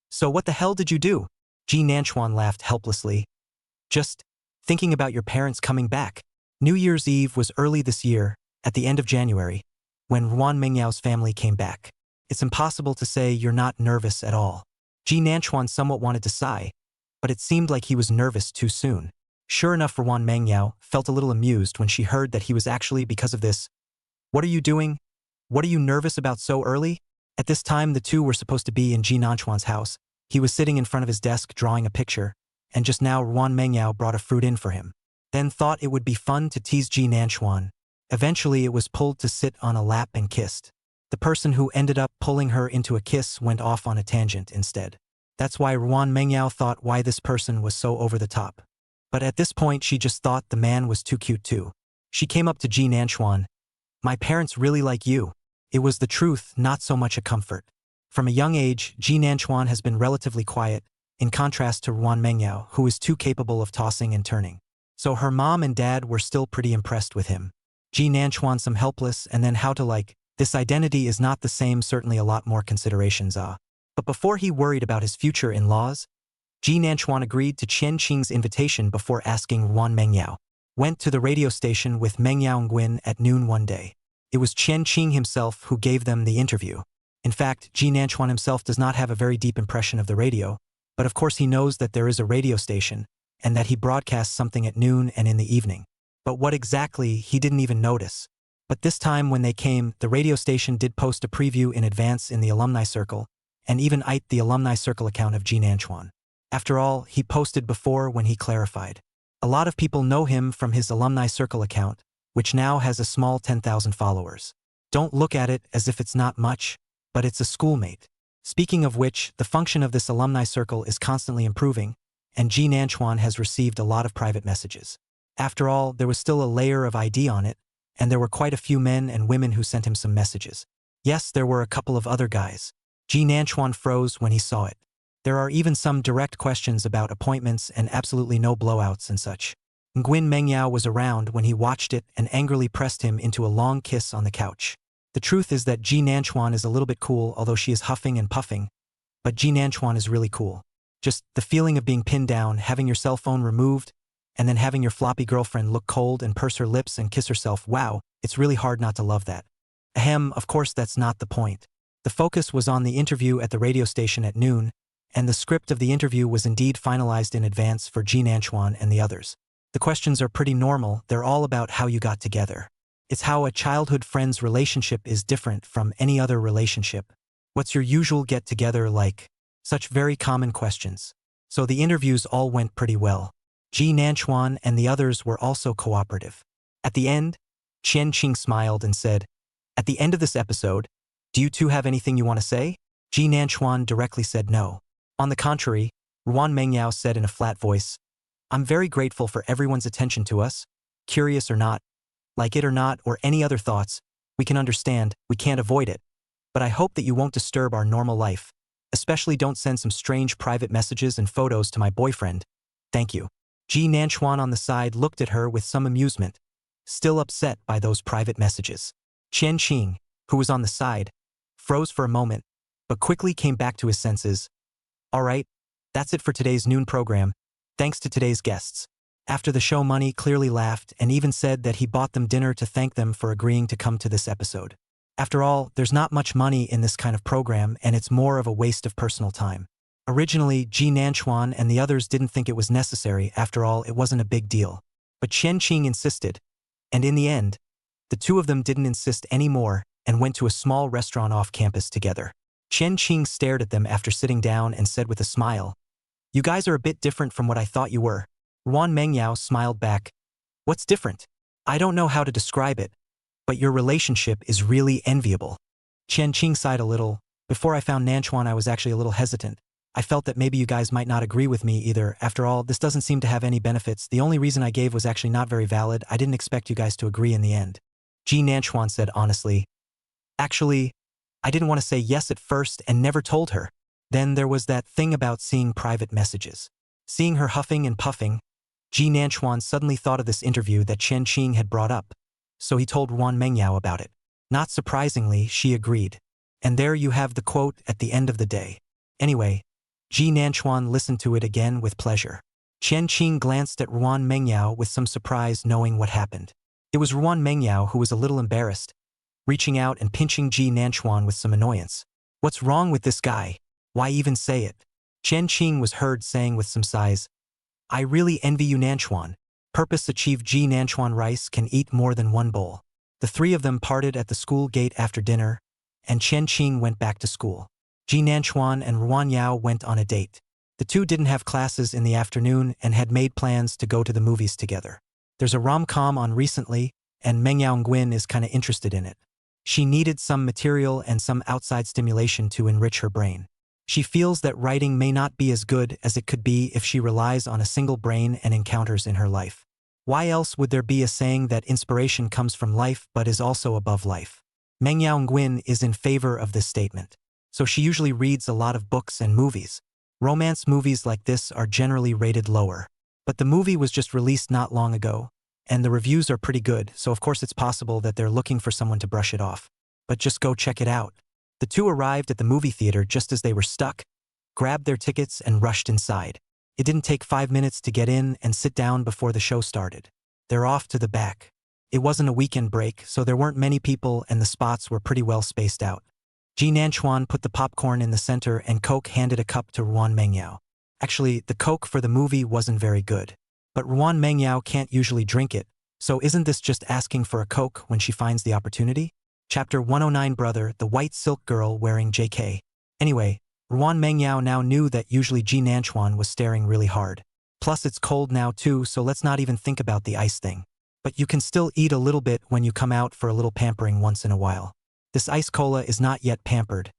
So what the hell did you do? Ji Nanchuan laughed helplessly. Just thinking about your parents coming back. New Year's Eve was early this year, at the end of January, when Ruan Mengyao's family came back. It's impossible to say you're not nervous at all. Ji Nanchuan somewhat wanted to sigh, but it seemed like he was nervous too soon. Sure enough, Ruan Mengyao felt a little amused when she heard that he was actually because of this. What are you doing? What are you nervous about so early? At this time, the two were supposed to be in Ji Nanchuan's house. He was sitting in front of his desk drawing a picture, and just now Ruan Mengyao brought a fruit in for him. Then thought it would be fun to tease Ji Nanchuan. Eventually, it was pulled to sit on a lap and kissed. The person who ended up pulling her into a kiss went off on a tangent instead. That's why Ruan Mengyao thought why this person was so over the top. But at this point, she just thought the man was too cute too. She came up to Ji Nanchuan. My parents really like you. It was the truth, not so much a comfort. From a young age, Ji Nanchuan has been relatively quiet, in contrast to Ruan Mengyao, who is too capable of tossing and turning. So her mom and dad were still pretty impressed with him. Ji Nanchuan some helpless and then how to like, this identity is not the same, certainly a lot more considerations But before he worried about his future in-laws, Ji Nanchuan agreed to Chen Qing's invitation before asking Ruan Mengyao. Went to the radio station with Mengyao Nguyen at noon one day. It was Chen Qing himself who gave them the interview. In fact, Ji Nanchuan himself does not have a very deep impression of the radio, but of course he knows that there is a radio station, and that he broadcasts something at noon and in the evening. But what exactly, he didn't even notice. But this time when they came, the radio station did post a preview in advance in the alumni circle, and even ate the alumni circle account of Ji Nanchuan. After all, he posted before when he clarified. A lot of people know him from his alumni circle account, which now has a small 10,000 followers. Don't look at it as if it's not much, but it's a schoolmate. Speaking of which, the function of this alumni circle is constantly improving, and Ji Nanchuan has received a lot of private messages. After all, there was still a layer of ID on it, and there were quite a few men and women who sent him some messages. Yes, there were a couple of other guys. Ji Nanchuan froze when he saw it. There are even some direct questions about appointments and absolutely no blowouts and such. Nguyen Mengyao was around when he watched it and angrily pressed him into a long kiss on the couch. The truth is that Ji Nanchuan is a little bit cool, although she is huffing and puffing, but Ji Nanchuan is really cool. Just the feeling of being pinned down, having your cell phone removed, and then having your floppy girlfriend look cold and purse her lips and kiss herself. Wow, it's really hard not to love that. Ahem, of course that's not the point. The focus was on the interview at the radio station at noon, and the script of the interview was indeed finalized in advance for Ji Nanchuan and the others. The questions are pretty normal, they're all about how you got together. It's how a childhood friend's relationship is different from any other relationship. What's your usual get-together like? Such very common questions. So the interviews all went pretty well. Ji Nanchuan and the others were also cooperative. At the end, Qian Qing smiled and said, "At the end of this episode, do you two have anything you want to say?" Ji Nanchuan directly said no. On the contrary, Ruan Mengyao said in a flat voice, "I'm very grateful for everyone's attention to us. Curious or not, like it or not, or any other thoughts, we can understand, we can't avoid it. But I hope that you won't disturb our normal life. Especially don't send some strange private messages and photos to my boyfriend. Thank you." Ji Nanchuan on the side looked at her with some amusement, still upset by those private messages. Qian Qing, who was on the side, froze for a moment, but quickly came back to his senses. "All right, that's it for today's noon program. Thanks to today's guests." After the show, Money clearly laughed and even said that he bought them dinner to thank them for agreeing to come to this episode. After all, there's not much money in this kind of program, and it's more of a waste of personal time. Originally, Ji Nanchuan and the others didn't think it was necessary. After all, it wasn't a big deal. But Qian Qing insisted, and in the end, the two of them didn't insist anymore and went to a small restaurant off campus together. Qian Qing stared at them after sitting down and said with a smile, "You guys are a bit different from what I thought you were." Ruan Mengyao smiled back, "What's different? I don't know how to describe it, but your relationship is really enviable." Qian Qing sighed a little. "Before I found Nanchuan, I was actually a little hesitant. I felt that maybe you guys might not agree with me either. After all, this doesn't seem to have any benefits. The only reason I gave was actually not very valid. I didn't expect you guys to agree in the end." Ji Nanchuan said honestly, "Actually, I didn't want to say yes at first and never told her. Then there was that thing about seeing private messages." Seeing her huffing and puffing, Ji Nanchuan suddenly thought of this interview that Qian Qing had brought up, so he told Ruan Mengyao about it. Not surprisingly, she agreed. And there you have the quote at the end of the day. Anyway, Ji Nanchuan listened to it again with pleasure. Qian Qing glanced at Ruan Mengyao with some surprise, knowing what happened. It was Ruan Mengyao who was a little embarrassed, reaching out and pinching Ji Nanchuan with some annoyance. "What's wrong with this guy? Why even say it?" Qian Qing was heard saying with some sighs, "I really envy you, Nanchuan. Purpose achieved. Ji Nanchuan rice can eat more than one bowl." The three of them parted at the school gate after dinner, and Qian Qing went back to school. Ji Nanchuan and Ruan Yao went on a date. The two didn't have classes in the afternoon and had made plans to go to the movies together. There's a rom-com on recently, and Meng Yaonggwin is kinda interested in it. She needed some material and some outside stimulation to enrich her brain. She feels that writing may not be as good as it could be if she relies on a single brain and encounters in her life. Why else would there be a saying that inspiration comes from life but is also above life? Meng Yaonggwin is in favor of this statement. So she usually reads a lot of books and movies. Romance movies like this are generally rated lower. But the movie was just released not long ago, and the reviews are pretty good, so of course it's possible that they're looking for someone to brush it off. But just go check it out. The two arrived at the movie theater just as they were stuck, grabbed their tickets and rushed inside. It didn't take 5 minutes to get in and sit down before the show started. They're off to the back. It wasn't a weekend break, so there weren't many people and the spots were pretty well spaced out. Ji Nanchuan put the popcorn in the center and Coke handed a cup to Ruan Mengyao. Actually, the Coke for the movie wasn't very good. But Ruan Mengyao can't usually drink it, so isn't this just asking for a Coke when she finds the opportunity? Chapter 109 Brother, the White Silk Girl Wearing JK. Anyway, Ruan Mengyao now knew that usually Ji Nanchuan was staring really hard. Plus it's cold now too, so let's not even think about the ice thing. But you can still eat a little bit when you come out for a little pampering once in a while. This ice cola is not yet pampered,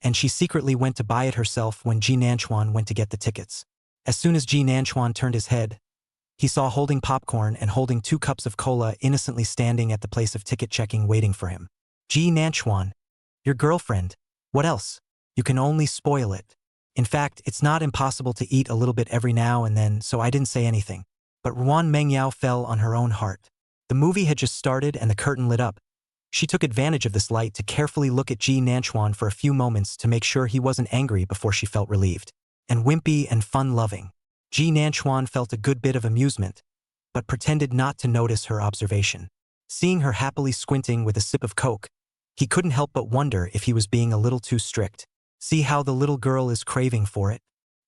and she secretly went to buy it herself when Ji Nanchuan went to get the tickets. As soon as Ji Nanchuan turned his head, he saw holding popcorn and holding 2 cups of cola innocently standing at the place of ticket checking waiting for him. Ji Nanchuan, your girlfriend. What else? You can only spoil it. In fact, it's not impossible to eat a little bit every now and then, so I didn't say anything. But Ruan Mengyao fell on her own heart. The movie had just started and the curtain lit up. She took advantage of this light to carefully look at Ji Nanchuan for a few moments to make sure he wasn't angry before she felt relieved. And wimpy and fun-loving. Ji Nanchuan felt a good bit of amusement, but pretended not to notice her observation. Seeing her happily squinting with a sip of Coke, he couldn't help but wonder if he was being a little too strict. See how the little girl is craving for it?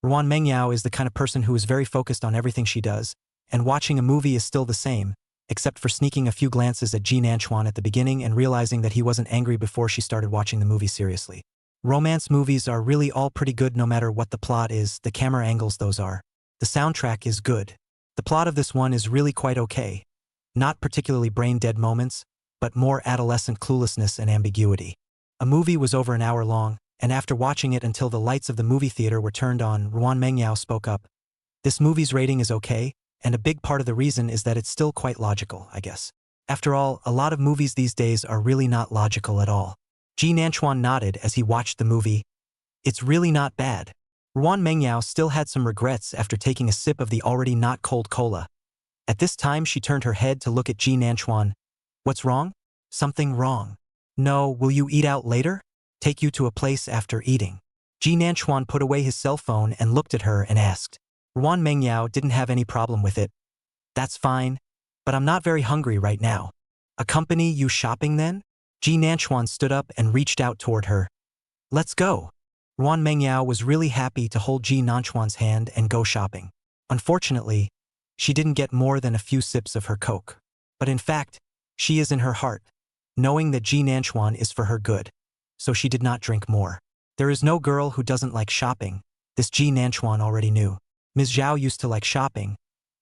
Ruan Mengyao is the kind of person who is very focused on everything she does, and watching a movie is still the same, except for sneaking a few glances at Ji Nanchuan at the beginning and realizing that he wasn't angry before she started watching the movie seriously. Romance movies are really all pretty good no matter what the plot is, the camera angles those are. The soundtrack is good. The plot of this one is really quite okay. Not particularly brain-dead moments, but more adolescent cluelessness and ambiguity. A movie was over an hour long, and after watching it until the lights of the movie theater were turned on, Ruan Mengyao spoke up. This movie's rating is okay, and a big part of the reason is that it's still quite logical, I guess. After all, a lot of movies these days are really not logical at all. Ji Nanchuan nodded as he watched the movie. It's really not bad. Ruan Mengyao still had some regrets after taking a sip of the already not cold cola. At this time she turned her head to look at Ji Nanchuan. What's wrong? Something wrong. No, will you eat out later? Take you to a place after eating. Ji Nanchuan put away his cell phone and looked at her and asked. Ruan Mengyao didn't have any problem with it. That's fine, but I'm not very hungry right now. Accompany you shopping then? Ji Nanchuan stood up and reached out toward her. Let's go. Ruan Mengyao was really happy to hold Ji Nanchuan's hand and go shopping. Unfortunately, she didn't get more than a few sips of her Coke. But in fact, she is in her heart, knowing that Ji Nanchuan is for her good. So she did not drink more. There is no girl who doesn't like shopping. This Ji Nanchuan already knew. Ms. Zhao used to like shopping,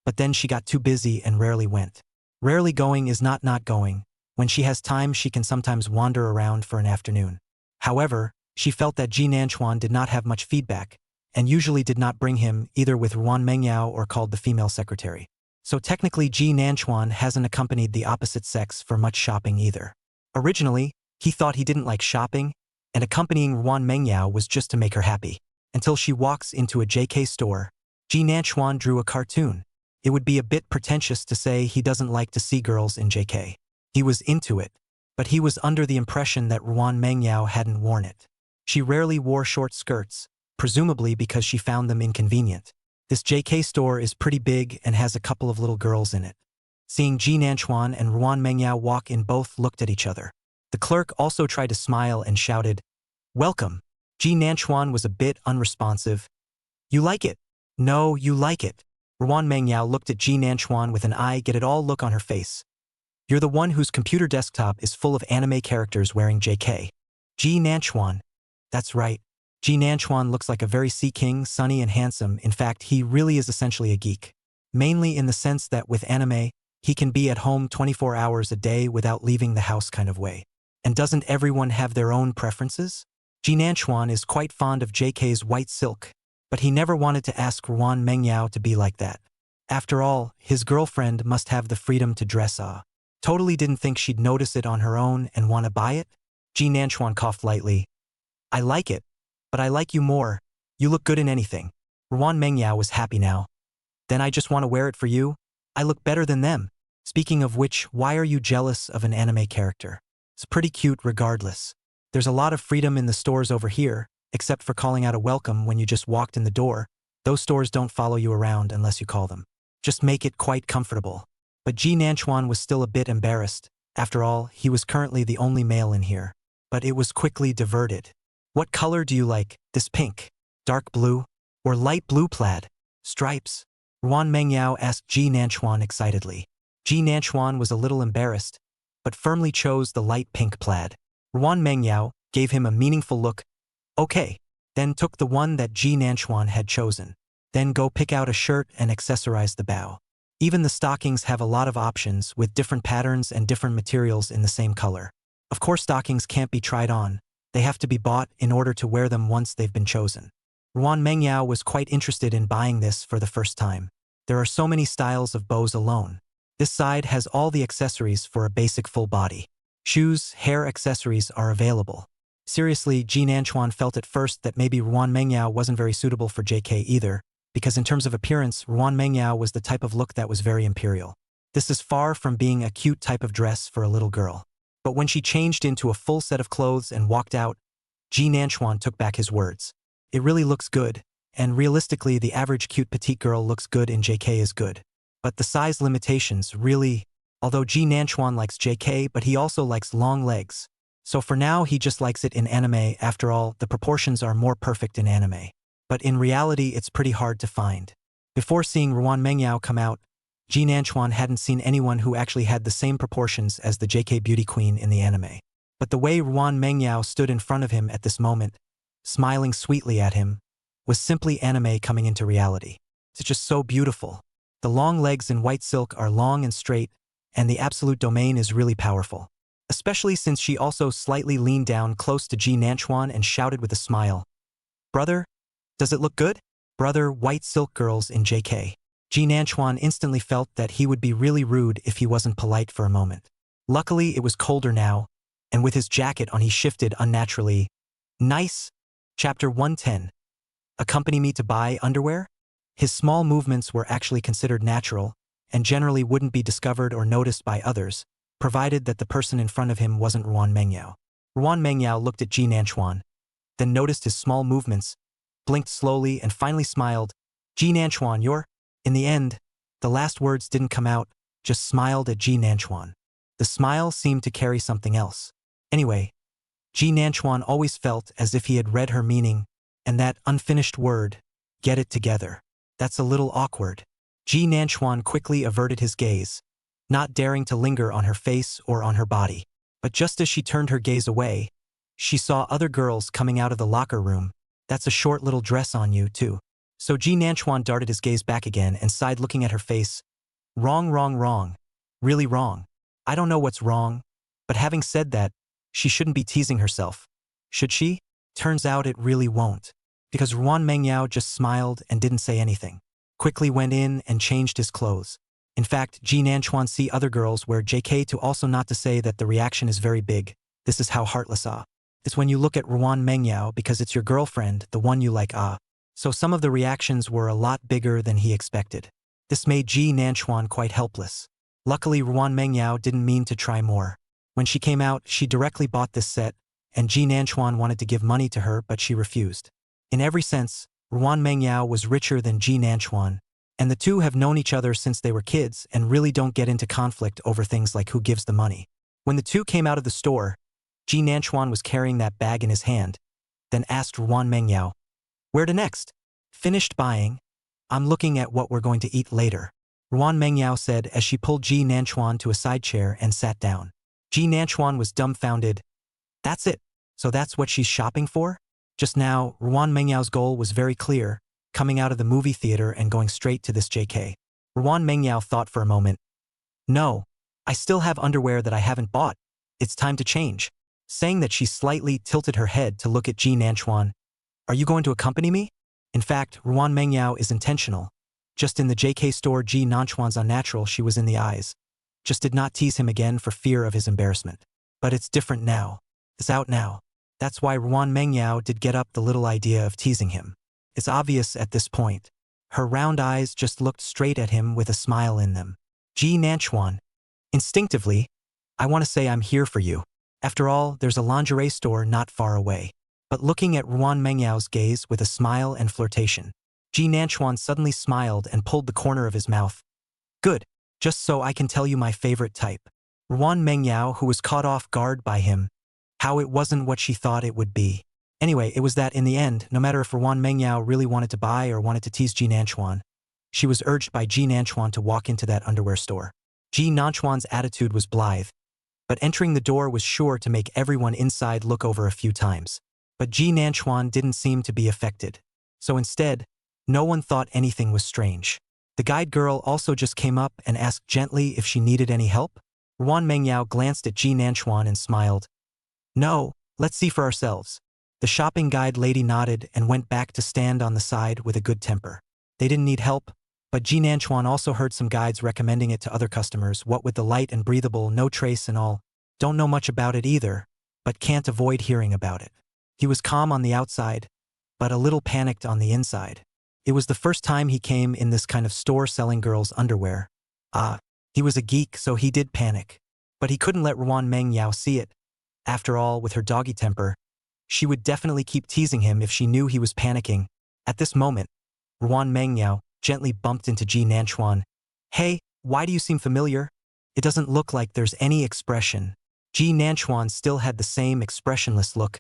but then she got too busy and rarely went. Rarely going is not going. When she has time, she can sometimes wander around for an afternoon. However, she felt that Ji Nanchuan did not have much feedback, and usually did not bring him either with Ruan Mengyao or called the female secretary. So technically Ji Nanchuan hasn't accompanied the opposite sex for much shopping either. Originally, he thought he didn't like shopping, and accompanying Ruan Mengyao was just to make her happy. Until she walks into a JK store, Ji Nanchuan drew a cartoon. It would be a bit pretentious to say he doesn't like to see girls in JK. He was into it, but he was under the impression that Ruan Mengyao hadn't worn it. She rarely wore short skirts, presumably because she found them inconvenient. This JK store is pretty big and has a couple of little girls in it. Seeing Ji Nanchuan and Ruan Mengyao walk in, both looked at each other. The clerk also tried to smile and shouted, "Welcome." Ji Nanchuan was a bit unresponsive. "You like it?" "No, you like it." Ruan Mengyao looked at Ji Nanchuan with an I-get-it-all look on her face. "You're the one whose computer desktop is full of anime characters wearing JK. Ji Nanchuan. That's right. Ji Nanchuan looks like a very sea king, sunny and handsome. In fact, he really is essentially a geek. Mainly in the sense that with anime, he can be at home 24 hours a day without leaving the house kind of way. And doesn't everyone have their own preferences? Ji Nanchuan is quite fond of JK's white silk, but he never wanted to ask Ruan Mengyao to be like that. After all, his girlfriend must have the freedom to dress Totally didn't think she'd notice it on her own and want to buy it? Ji Nanchuan coughed lightly. "I like it, but I like you more. You look good in anything." Ruan Mengyao was happy now. "Then I just want to wear it for you. I look better than them. Speaking of which, why are you jealous of an anime character? It's pretty cute regardless. There's a lot of freedom in the stores over here, except for calling out a welcome when you just walked in the door. Those stores don't follow you around unless you call them. Just make it quite comfortable." But Ji Nanchuan was still a bit embarrassed. After all, he was currently the only male in here. But it was quickly diverted. "What color do you like? This pink, dark blue, or light blue plaid? Stripes?" Ruan Mengyao asked Ji Nanchuan excitedly. Ji Nanchuan was a little embarrassed, but firmly chose the light pink plaid. Ruan Mengyao gave him a meaningful look. "Okay," then took the one that Ji Nanchuan had chosen. "Then go pick out a shirt and accessorize the bow. Even the stockings have a lot of options with different patterns and different materials in the same color. Of course, stockings can't be tried on. They have to be bought in order to wear them once they've been chosen." Ruan Mengyao was quite interested in buying this for the first time. There are so many styles of bows alone. This side has all the accessories for a basic full body. Shoes, hair accessories are available. Seriously, Ji Nanchuan felt at first that maybe Ruan Mengyao wasn't very suitable for JK either, because in terms of appearance, Ruan Mengyao was the type of look that was very imperial. This is far from being a cute type of dress for a little girl. But when she changed into a full set of clothes and walked out, Ji Nanchuan took back his words. It really looks good, and realistically the average cute petite girl looks good in JK is good. But the size limitations really... Although Ji Nanchuan likes JK, but he also likes long legs. So for now he just likes it in anime. After all, the proportions are more perfect in anime. but in reality it's pretty hard to find. Before seeing Ruan Mengyao come out, Ji Nanchuan hadn't seen anyone who actually had the same proportions as the JK beauty queen in the anime. But the way Ruan Mengyao stood in front of him at this moment, smiling sweetly at him, was simply anime coming into reality. It's just so beautiful. The long legs in white silk are long and straight, and the absolute domain is really powerful. Especially since she also slightly leaned down close to Ji Nanchuan and shouted with a smile, "Brother, does it look good?" Brother, white silk girls in JK. Ji Nanchuan instantly felt that he would be really rude if he wasn't polite for a moment. Luckily, it was colder now, and with his jacket on he shifted unnaturally. Nice. Chapter 110. Accompany me to buy underwear? His small movements were actually considered natural, and generally wouldn't be discovered or noticed by others, provided that the person in front of him wasn't Ruan Mengyao. Ruan Mengyao looked at Ji Nanchuan, then noticed his small movements, blinked slowly and finally smiled. "Ji Nanchuan, you're..." In the end, the last words didn't come out, just smiled at Ji Nanchuan. The smile seemed to carry something else. Anyway, Ji Nanchuan always felt as if he had read her meaning, and that unfinished word, "get it together." That's a little awkward. Ji Nanchuan quickly averted his gaze, not daring to linger on her face or on her body. But just as she turned her gaze away, she saw other girls coming out of the locker room. "That's a short little dress on you, too." So Ji Nanchuan darted his gaze back again and sighed, looking at her face. "Wrong, wrong, wrong. Really wrong. I don't know what's wrong, but having said that, she shouldn't be teasing herself. Should she? Turns out it really won't. Because Ruan Mengyao just smiled and didn't say anything. Quickly went in and changed his clothes. In fact, Ji Nanchuan see other girls wear JK to also not to say that the reaction is very big. This is how heartless it's when you look at Ruan Mengyao because it's your girlfriend, the one you like So some of the reactions were a lot bigger than he expected. This made Ji Nanchuan quite helpless. Luckily, Ruan Mengyao didn't mean to try more. When she came out, she directly bought this set, and Ji Nanchuan wanted to give money to her, but she refused. In every sense, Ruan Mengyao was richer than Ji Nanchuan, and the two have known each other since they were kids and really don't get into conflict over things like who gives the money. When the two came out of the store, Ji Nanchuan was carrying that bag in his hand, then asked Ruan Mengyao, "Where to next?" "Finished buying. I'm looking at what we're going to eat later," Ruan Mengyao said as she pulled Ji Nanchuan to a side chair and sat down. Ji Nanchuan was dumbfounded. That's it? So that's what she's shopping for? Just now, Ruan Mengyao's goal was very clear, coming out of the movie theater and going straight to this JK. Ruan Mengyao thought for a moment. "No, I still have underwear that I haven't bought. It's time to change." Saying that, she slightly tilted her head to look at Ji Nanchuan. "Are you going to accompany me?" In fact, Ruan Mengyao is intentional. Just in the JK store, Ji Nanchuan's unnatural she was in the eyes. Just did not tease him again for fear of his embarrassment. But it's different now. It's out now. That's why Ruan Mengyao did get up the little idea of teasing him. It's obvious at this point. Her round eyes just looked straight at him with a smile in them. "Ji Nanchuan." Instinctively, "I want to say I'm here for you. After all, there's a lingerie store not far away." But looking at Ruan Mengyao's gaze with a smile and flirtation, Ji Nanchuan suddenly smiled and pulled the corner of his mouth. "Good. Just so I can tell you my favorite type." Ruan Mengyao, who was caught off guard by him, how it wasn't what she thought it would be. Anyway, it was that in the end, no matter if Ruan Mengyao really wanted to buy or wanted to tease Ji Nanchuan, she was urged by Ji Nanchuan to walk into that underwear store. Ji Nanchuan's attitude was blithe, but entering the door was sure to make everyone inside look over a few times. But Ji Nanchuan didn't seem to be affected. So instead, no one thought anything was strange. The guide girl also just came up and asked gently if she needed any help. Ruan Mengyao glanced at Ji Nanchuan and smiled. "No, let's see for ourselves." The shopping guide lady nodded and went back to stand on the side with a good temper. They didn't need help, but Ji Nanchuan also heard some guides recommending it to other customers, what with the light and breathable, no trace and all. Don't know much about it either, but can't avoid hearing about it. He was calm on the outside, but a little panicked on the inside. It was the first time he came in this kind of store selling girls' underwear. He was a geek, so he did panic. But he couldn't let Ruan Mengyao see it. After all, with her doggy temper, she would definitely keep teasing him if she knew he was panicking. At this moment, Ruan Mengyao gently bumped into Ji Nanchuan. "Hey, why do you seem familiar? It doesn't look like there's any expression." Ji Nanchuan still had the same expressionless look.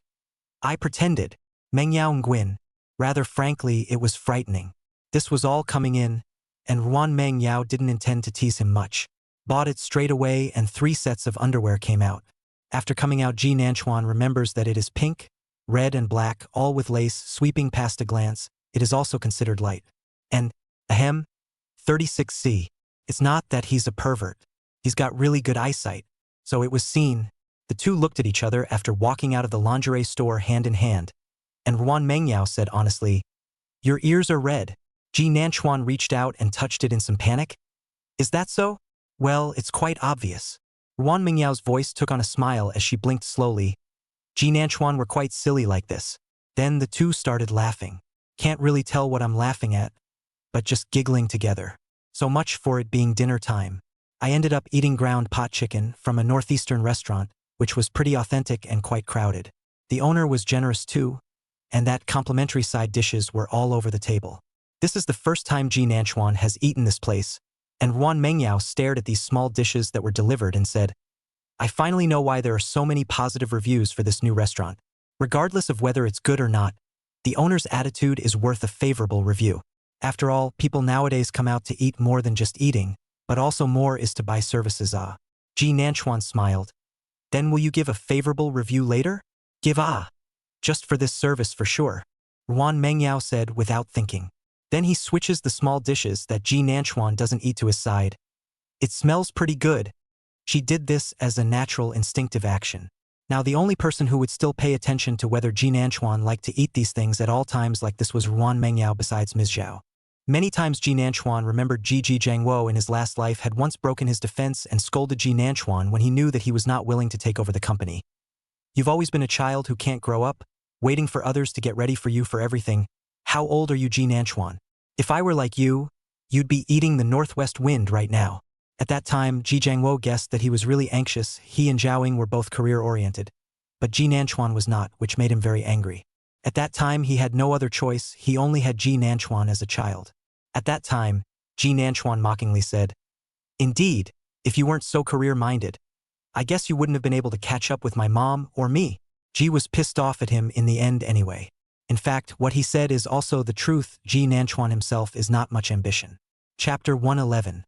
"I pretended. Mengyao Nguyen." Rather frankly, it was frightening. This was all coming in, and Ruan Mengyao didn't intend to tease him much. Bought it straight away and 3 sets of underwear came out. After coming out, Ji Nanchuan remembers that it is pink, red and black, all with lace, sweeping past a glance. It is also considered light. And, 36C. It's not that he's a pervert. He's got really good eyesight. So it was seen. The two looked at each other after walking out of the lingerie store hand in hand. And Ruan Mengyao said honestly, "Your ears are red." Ji Nanchuan reached out and touched it in some panic. "Is that so?" "Well, it's quite obvious." Ruan Mengyao's voice took on a smile as she blinked slowly. Ji Nanchuan were quite silly like this. Then the two started laughing. Can't really tell what I'm laughing at, but just giggling together. So much for it being dinner time. I ended up eating ground pot chicken from a northeastern restaurant, which was pretty authentic and quite crowded. The owner was generous too, and that complimentary side dishes were all over the table. This is the first time Ji Nanchuan has eaten this place, and Ruan Mengyao stared at these small dishes that were delivered and said, "I finally know why there are so many positive reviews for this new restaurant. Regardless of whether it's good or not, the owner's attitude is worth a favorable review. After all, people nowadays come out to eat more than just eating, but also more is to buy services." Ji Nanchuan smiled. "Then will you give a favorable review later?" "Give just for this service for sure," Ruan Mengyao said without thinking. Then he switches the small dishes that Ji Nanchuan doesn't eat to his side. "It smells pretty good." She did this as a natural instinctive action. Now the only person who would still pay attention to whether Ji Nanchuan liked to eat these things at all times like this was Ruan Mengyao besides Ms. Zhao. Many times Ji Nanchuan remembered Ji Jiangwo in his last life had once broken his defense and scolded Ji Nanchuan when he knew that he was not willing to take over the company. "You've always been a child who can't grow up, waiting for others to get ready for you for everything. How old are you, Ji Nanchuan? If I were like you, you'd be eating the northwest wind right now." At that time, Ji Jiangwo guessed that he was really anxious. He and Zhaoying were both career-oriented, but Ji Nanchuan was not, which made him very angry. At that time, he had no other choice. He only had Ji Nanchuan as a child. At that time, Ji Nanchuan mockingly said, "Indeed, if you weren't so career-minded, I guess you wouldn't have been able to catch up with my mom or me." Ji was pissed off at him in the end anyway. In fact, what he said is also the truth. Ji Nanchuan himself is not much ambition. Chapter 111.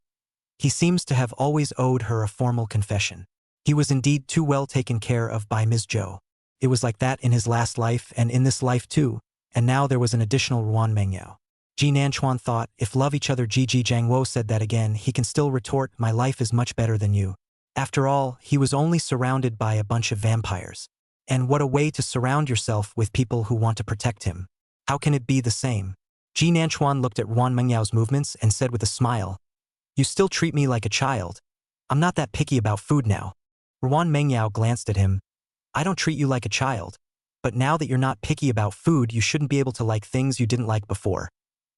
He seems to have always owed her a formal confession. He was indeed too well taken care of by Ms. Zhou. It was like that in his last life and in this life too, and now there was an additional Ruan Mengyao. Ji Nanchuan thought, if love each other Ji Jiangwo said that again, he can still retort, "My life is much better than you." After all, he was only surrounded by a bunch of vampires. And what a way to surround yourself with people who want to protect him. How can it be the same? Ji Nanchuan looked at Ruan Mengyao's movements and said with a smile, "You still treat me like a child. I'm not that picky about food now." Ruan Mengyao glanced at him. "I don't treat you like a child. But now that you're not picky about food, you shouldn't be able to like things you didn't like before.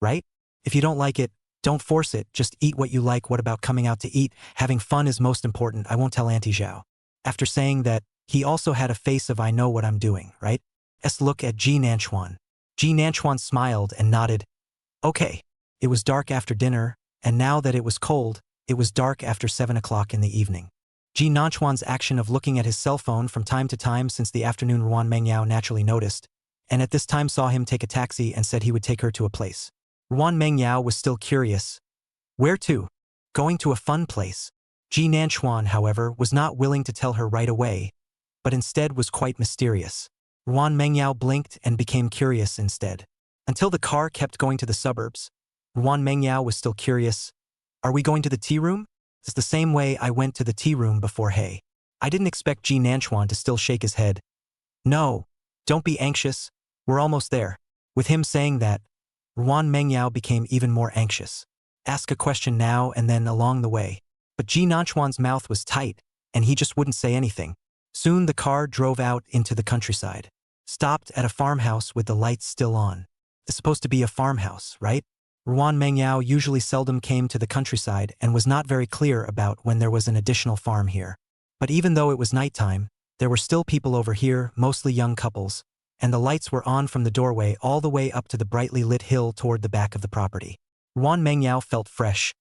Right? If you don't like it, don't force it, just eat what you like. What about coming out to eat? Having fun is most important. I won't tell Auntie Zhao." After saying that, he also had a face of "I know what I'm doing, right?" Look at Ji Nanchuan. Ji Nanchuan smiled and nodded. "Okay." It was dark after dinner, and now that it was cold, it was dark after 7 o'clock in the evening. Ji Nanchuan's action of looking at his cell phone from time to time since the afternoon Ruan Mengyao naturally noticed, and at this time saw him take a taxi and said he would take her to a place. Ruan Mengyao was still curious. Where to? Going to a fun place. Ji Nanchuan, however, was not willing to tell her right away, but instead was quite mysterious. Ruan Mengyao blinked and became curious instead. Until the car kept going to the suburbs. Ruan Mengyao was still curious. "Are we going to the tea room?" "It's the same way I went to the tea room before." "Hey." I didn't expect Ji Nanchuan to still shake his head. "No, don't be anxious. We're almost there." With him saying that, Ruan Mengyao became even more anxious. Ask a question now and then along the way. But Ji Nanchuan's mouth was tight, and he just wouldn't say anything. Soon the car drove out into the countryside. Stopped at a farmhouse with the lights still on. It's supposed to be a farmhouse, right? Ruan Mengyao usually seldom came to the countryside and was not very clear about when there was an additional farm here. But even though it was nighttime, there were still people over here, mostly young couples, and the lights were on from the doorway all the way up to the brightly lit hill toward the back of the property. Ruan Mengyao felt fresh.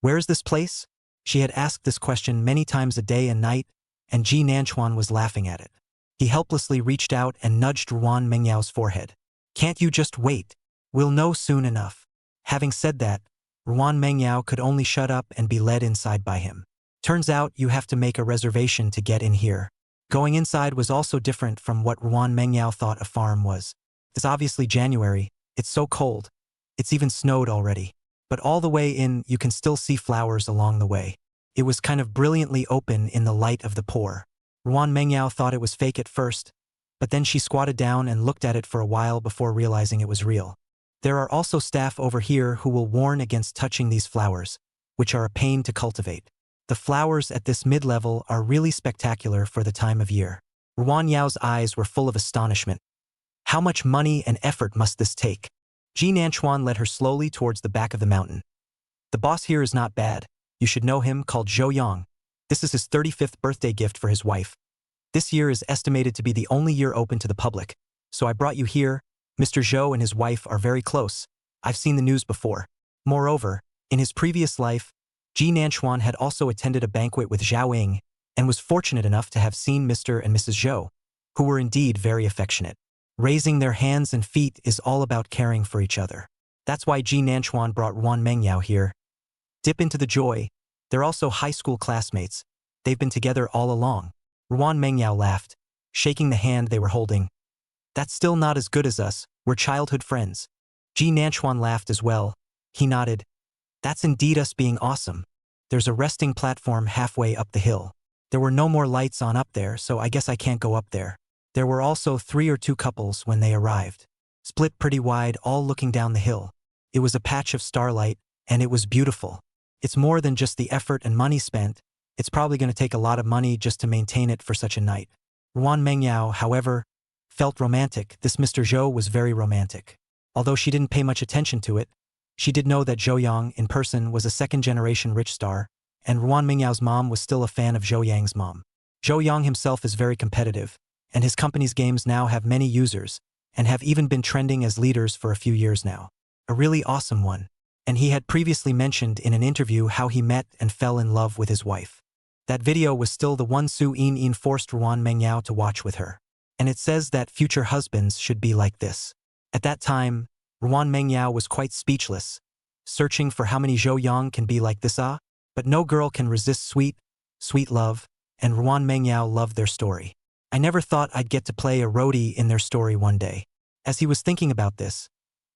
Where is this place? She had asked this question many times a day and night, and Ji Nanchuan was laughing at it. He helplessly reached out and nudged Ruan Mengyao's forehead. Can't you just wait? We'll know soon enough. Having said that, Ruan Mengyao could only shut up and be led inside by him. Turns out you have to make a reservation to get in here. Going inside was also different from what Ruan Mengyao thought a farm was. It's obviously January, it's so cold. It's even snowed already. But all the way in, you can still see flowers along the way. It was kind of brilliantly open in the light of the pour. Ruan Mengyao thought it was fake at first, but then she squatted down and looked at it for a while before realizing it was real. There are also staff over here who will warn against touching these flowers, which are a pain to cultivate. The flowers at this mid-level are really spectacular for the time of year. Ruan Yao's eyes were full of astonishment. How much money and effort must this take? Ji Nanchuan led her slowly towards the back of the mountain. The boss here is not bad. You should know him, called Zhou Yang. This is his 35th birthday gift for his wife. This year is estimated to be the only year open to the public, so I brought you here. Mr. Zhou and his wife are very close. I've seen the news before. Moreover, in his previous life, Ji Nanchuan had also attended a banquet with Zhao Ying and was fortunate enough to have seen Mr. and Mrs. Zhou, who were indeed very affectionate. Raising their hands and feet is all about caring for each other. That's why Ji Nanchuan brought Ruan Mengyao here. Dip into the joy. They're also high school classmates. They've been together all along. Ruan Mengyao laughed, shaking the hand they were holding. That's still not as good as us. We're childhood friends. Ji Nanchuan laughed as well. He nodded. That's indeed us being awesome. There's a resting platform halfway up the hill. There were no more lights on up there, so I guess I can't go up there. There were also 3 or 2 couples when they arrived. Split pretty wide, all looking down the hill. It was a patch of starlight, and it was beautiful. It's more than just the effort and money spent. It's probably going to take a lot of money just to maintain it for such a night. Ruan Mengyao, however, felt romantic. This Mr. Zhou was very romantic. Although she didn't pay much attention to it, she did know that Zhou Yang, in person, was a second-generation rich star, and Ruan Mengyao's mom was still a fan of Zhou Yang's mom. Zhou Yang himself is very competitive, and his company's games now have many users, and have even been trending as leaders for a few years now. A really awesome one. And he had previously mentioned in an interview how he met and fell in love with his wife. That video was still the one Su Yin forced Ruan Mengyao to watch with her. And it says that future husbands should be like this. At that time, Ruan Mengyao was quite speechless, searching for how many Zhou Yang can be like this but no girl can resist sweet love, and Ruan Mengyao loved their story. I never thought I'd get to play a roadie in their story one day. As he was thinking about this,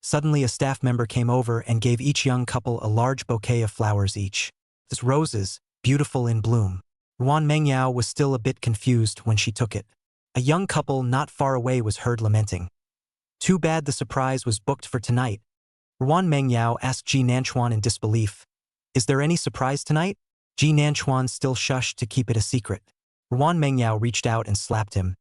suddenly a staff member came over and gave each young couple a large bouquet of flowers each. This roses, beautiful in bloom. Ruan Mengyao was still a bit confused when she took it. A young couple not far away was heard lamenting. Too bad the surprise was booked for tonight. Ruan Mengyao asked Ji Nanchuan in disbelief. Is there any surprise tonight? Ji Nanchuan still shushed to keep it a secret. Ruan Mengyao reached out and slapped him,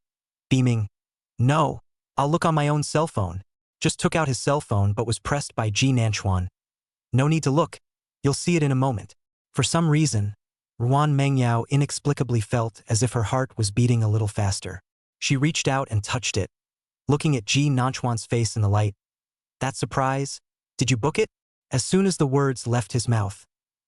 beaming. No, I'll look on my own cell phone. Just took out his cell phone but was pressed by Ji Nanchuan. No need to look. You'll see it in a moment. For some reason, Ruan Mengyao inexplicably felt as if her heart was beating a little faster. She reached out and touched it, looking at Ji Nanchuan's face in the light. That surprise? Did you book it? As soon as the words left his mouth,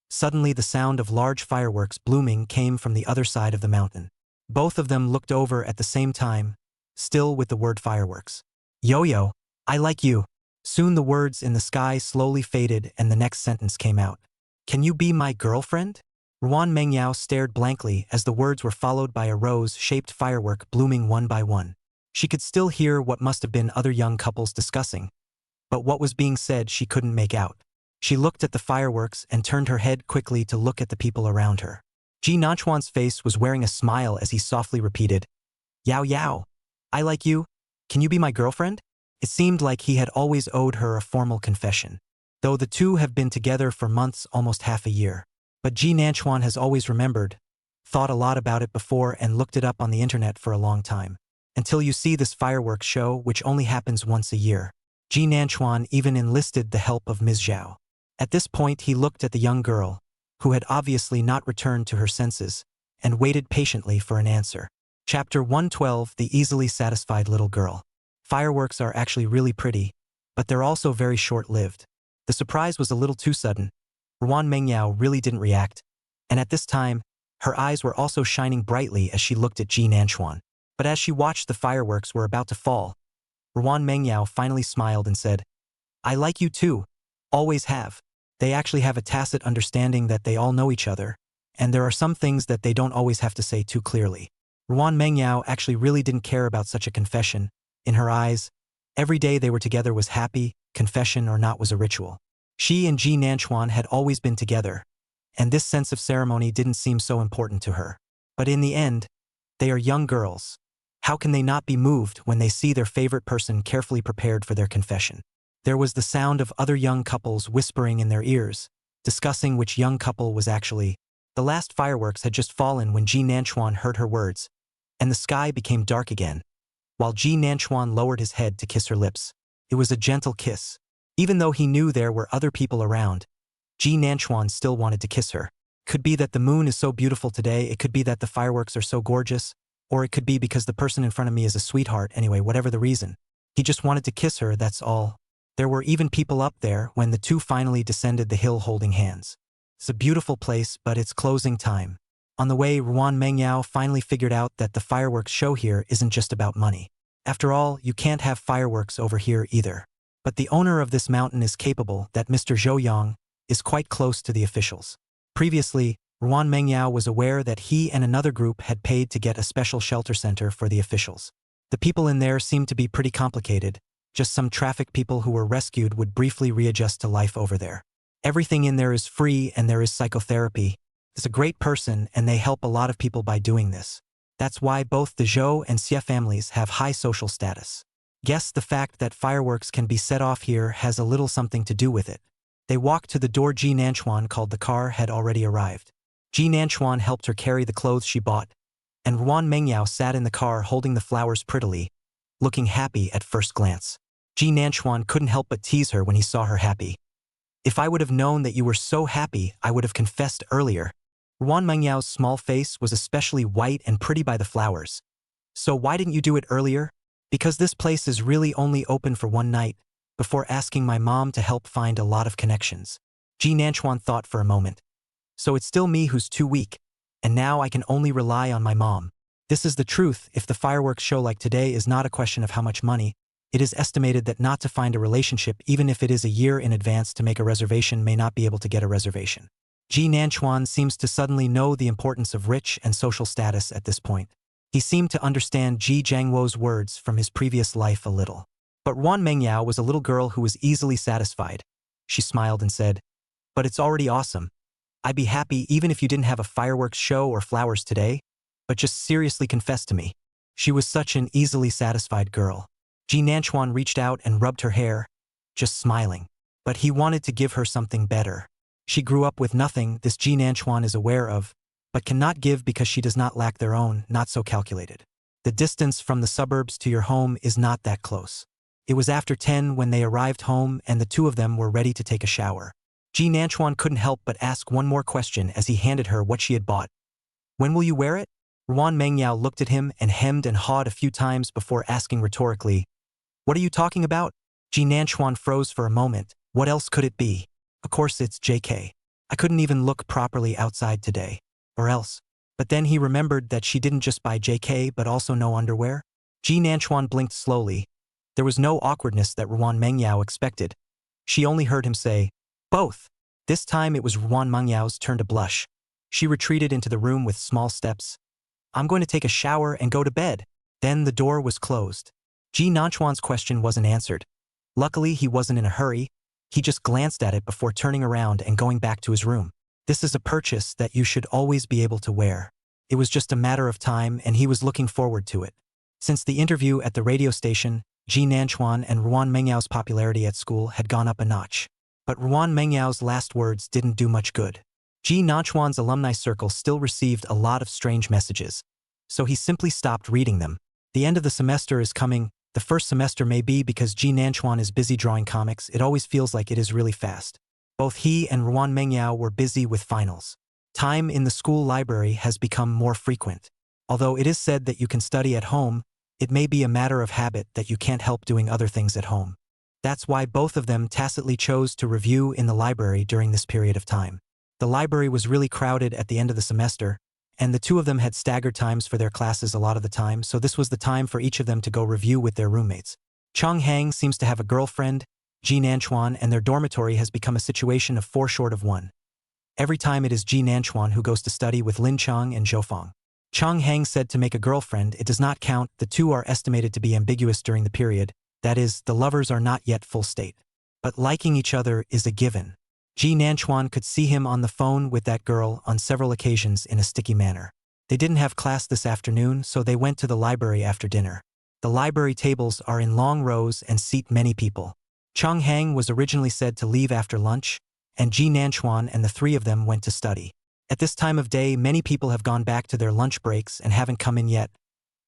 suddenly the sound of large fireworks blooming came from the other side of the mountain. Both of them looked over at the same time, still with the word fireworks. Yo-yo, I like you. Soon the words in the sky slowly faded and the next sentence came out. Can you be my girlfriend? Ruan Mengyao stared blankly as the words were followed by a rose-shaped firework blooming one by one. She could still hear what must have been other young couples discussing, but what was being said she couldn't make out. She looked at the fireworks and turned her head quickly to look at the people around her. Ji Nanchuan's face was wearing a smile as he softly repeated, Yao Yao, I like you. Can you be my girlfriend? It seemed like he had always owed her a formal confession, though the two have been together for months, almost half a year. But Ji Nanchuan has always remembered, thought a lot about it before and looked it up on the internet for a long time. Until you see this fireworks show, which only happens once a year. Ji Nanchuan even enlisted the help of Ms. Zhao. At this point he looked at the young girl, who had obviously not returned to her senses, and waited patiently for an answer. Chapter 112, The Easily Satisfied Little Girl. Fireworks are actually really pretty, but they're also very short-lived. The surprise was a little too sudden. Ruan Mengyao really didn't react, and at this time, her eyes were also shining brightly as she looked at Ji Nanchuan. But as she watched the fireworks were about to fall, Ruan Mengyao finally smiled and said, I like you too. Always have. They actually have a tacit understanding that they all know each other, and there are some things that they don't always have to say too clearly. Ruan Mengyao actually really didn't care about such a confession. In her eyes, every day they were together was happy, confession or not was a ritual. She and Ji Nanchuan had always been together, and this sense of ceremony didn't seem so important to her. But in the end, they are young girls. How can they not be moved when they see their favorite person carefully prepared for their confession? There was the sound of other young couples whispering in their ears, discussing which young couple was actually. The last fireworks had just fallen when Ji Nanchuan heard her words, and the sky became dark again. While Ji Nanchuan lowered his head to kiss her lips, it was a gentle kiss. Even though he knew there were other people around, Ji Nanchuan still wanted to kiss her. Could be that the moon is so beautiful today, it could be that the fireworks are so gorgeous, or it could be because the person in front of me is a sweetheart. Anyway, whatever the reason, he just wanted to kiss her, that's all. There were even people up there when the two finally descended the hill holding hands. It's a beautiful place, but it's closing time. On the way, Ruan Mengyao finally figured out that the fireworks show here isn't just about money. After all, you can't have fireworks over here either. But the owner of this mountain is capable that Mr. Zhou Yang is quite close to the officials. Previously, Ruan Mengyao was aware that he and another group had paid to get a special shelter center for the officials. The people in there seemed to be pretty complicated. Just some traffic people who were rescued would briefly readjust to life over there. Everything in there is free and there is psychotherapy. It's a great person and they help a lot of people by doing this. That's why both the Zhou and Xie families have high social status. Guess the fact that fireworks can be set off here has a little something to do with it. They walked to the door. Ji Nanchuan called the car had already arrived. Ji Nanchuan helped her carry the clothes she bought, and Ruan Mengyao sat in the car holding the flowers prettily, looking happy at first glance. Ji Nanchuan couldn't help but tease her when he saw her happy. If I would have known that you were so happy, I would have confessed earlier. Ruan Mengyao's small face was especially white and pretty by the flowers. So why didn't you do it earlier? Because this place is really only open for one night, before asking my mom to help find a lot of connections. Ji Nanchuan thought for a moment. So it's still me who's too weak, and now I can only rely on my mom. This is the truth. If the fireworks show like today is not a question of how much money, it is estimated that not to find a relationship even if it is a year in advance to make a reservation may not be able to get a reservation. Ji Nanchuan seems to suddenly know the importance of rich and social status at this point. He seemed to understand Ji Jiangwo's words from his previous life a little. But Ruan Mengyao was a little girl who was easily satisfied. She smiled and said, but it's already awesome. I'd be happy even if you didn't have a fireworks show or flowers today, but just seriously confess to me. She was such an easily satisfied girl. Ji Nanchuan reached out and rubbed her hair, just smiling. But he wanted to give her something better. She grew up with nothing, this Ji Nanchuan is aware of, but cannot give because she does not lack their own, not so calculated. The distance from the suburbs to your home is not that close. It was after 10 when they arrived home and the two of them were ready to take a shower. Ji Nanchuan couldn't help but ask one more question as he handed her what she had bought. When will you wear it? Ruan Mengyao looked at him and hemmed and hawed a few times before asking rhetorically, what are you talking about? Ji Nanchuan froze for a moment. What else could it be? Of course it's JK. I couldn't even look properly outside today. Or else. But then he remembered that she didn't just buy JK but also no underwear. Ji Nanchuan blinked slowly. There was no awkwardness that Ruan Mengyao expected. She only heard him say, both. This time it was Ruan Mengyao's turn to blush. She retreated into the room with small steps. I'm going to take a shower and go to bed. Then the door was closed. Ji Nanchuan's question wasn't answered. Luckily, he wasn't in a hurry. He just glanced at it before turning around and going back to his room. This is a purchase that you should always be able to wear. It was just a matter of time and he was looking forward to it. Since the interview at the radio station, Ji Nanchuan and Ruan Mengyao's popularity at school had gone up a notch. But Ruan Mengyao's last words didn't do much good. Ji Nanchuan's alumni circle still received a lot of strange messages. So he simply stopped reading them. The end of the semester is coming. The first semester may be because Ji Nanchuan is busy drawing comics. It always feels like it is really fast. Both he and Ruan Mengyao were busy with finals. Time in the school library has become more frequent. Although it is said that you can study at home, it may be a matter of habit that you can't help doing other things at home. That's why both of them tacitly chose to review in the library during this period of time. The library was really crowded at the end of the semester, and the two of them had staggered times for their classes a lot of the time, so this was the time for each of them to go review with their roommates. Chong Hang seems to have a girlfriend, Ji Nanchuan, and their dormitory has become a situation of 4 short of 1. Every time it is Ji Nanchuan who goes to study with Lin Chang and Zhou Feng. Chong Hang said to make a girlfriend it does not count, the two are estimated to be ambiguous during the period, that is, the lovers are not yet full state. But liking each other is a given. Ji Nanchuan could see him on the phone with that girl on several occasions in a sticky manner. They didn't have class this afternoon, so they went to the library after dinner. The library tables are in long rows and seat many people. Chong Hang was originally said to leave after lunch, and Ji Nanchuan and the 3 of them went to study. At this time of day, many people have gone back to their lunch breaks and haven't come in yet,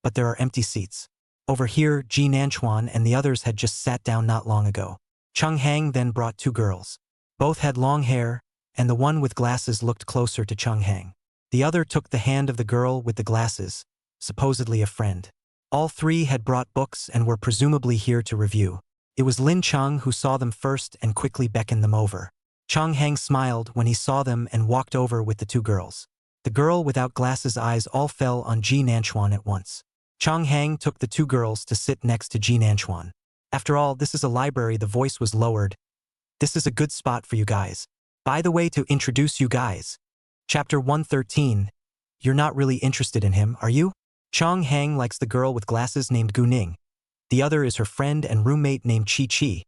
but there are empty seats. Over here, Ji Nanchuan and the others had just sat down not long ago. Chong Hang then brought 2 girls. Both had long hair, and the one with glasses looked closer to Chong Hang. The other took the hand of the girl with the glasses, supposedly a friend. All 3 had brought books and were presumably here to review. It was Lin Chang who saw them first and quickly beckoned them over. Chong Hang smiled when he saw them and walked over with the 2 girls. The girl without glasses' eyes all fell on Ji Nanchuan at once. Chong Hang took the 2 girls to sit next to Ji Nanchuan. After all, this is a library, the voice was lowered. This is a good spot for you guys. By the way, to introduce you guys. Chapter 113. You're not really interested in him, are you? Chong Hang likes the girl with glasses named Gu Ning. The other is her friend and roommate named Chi Chi.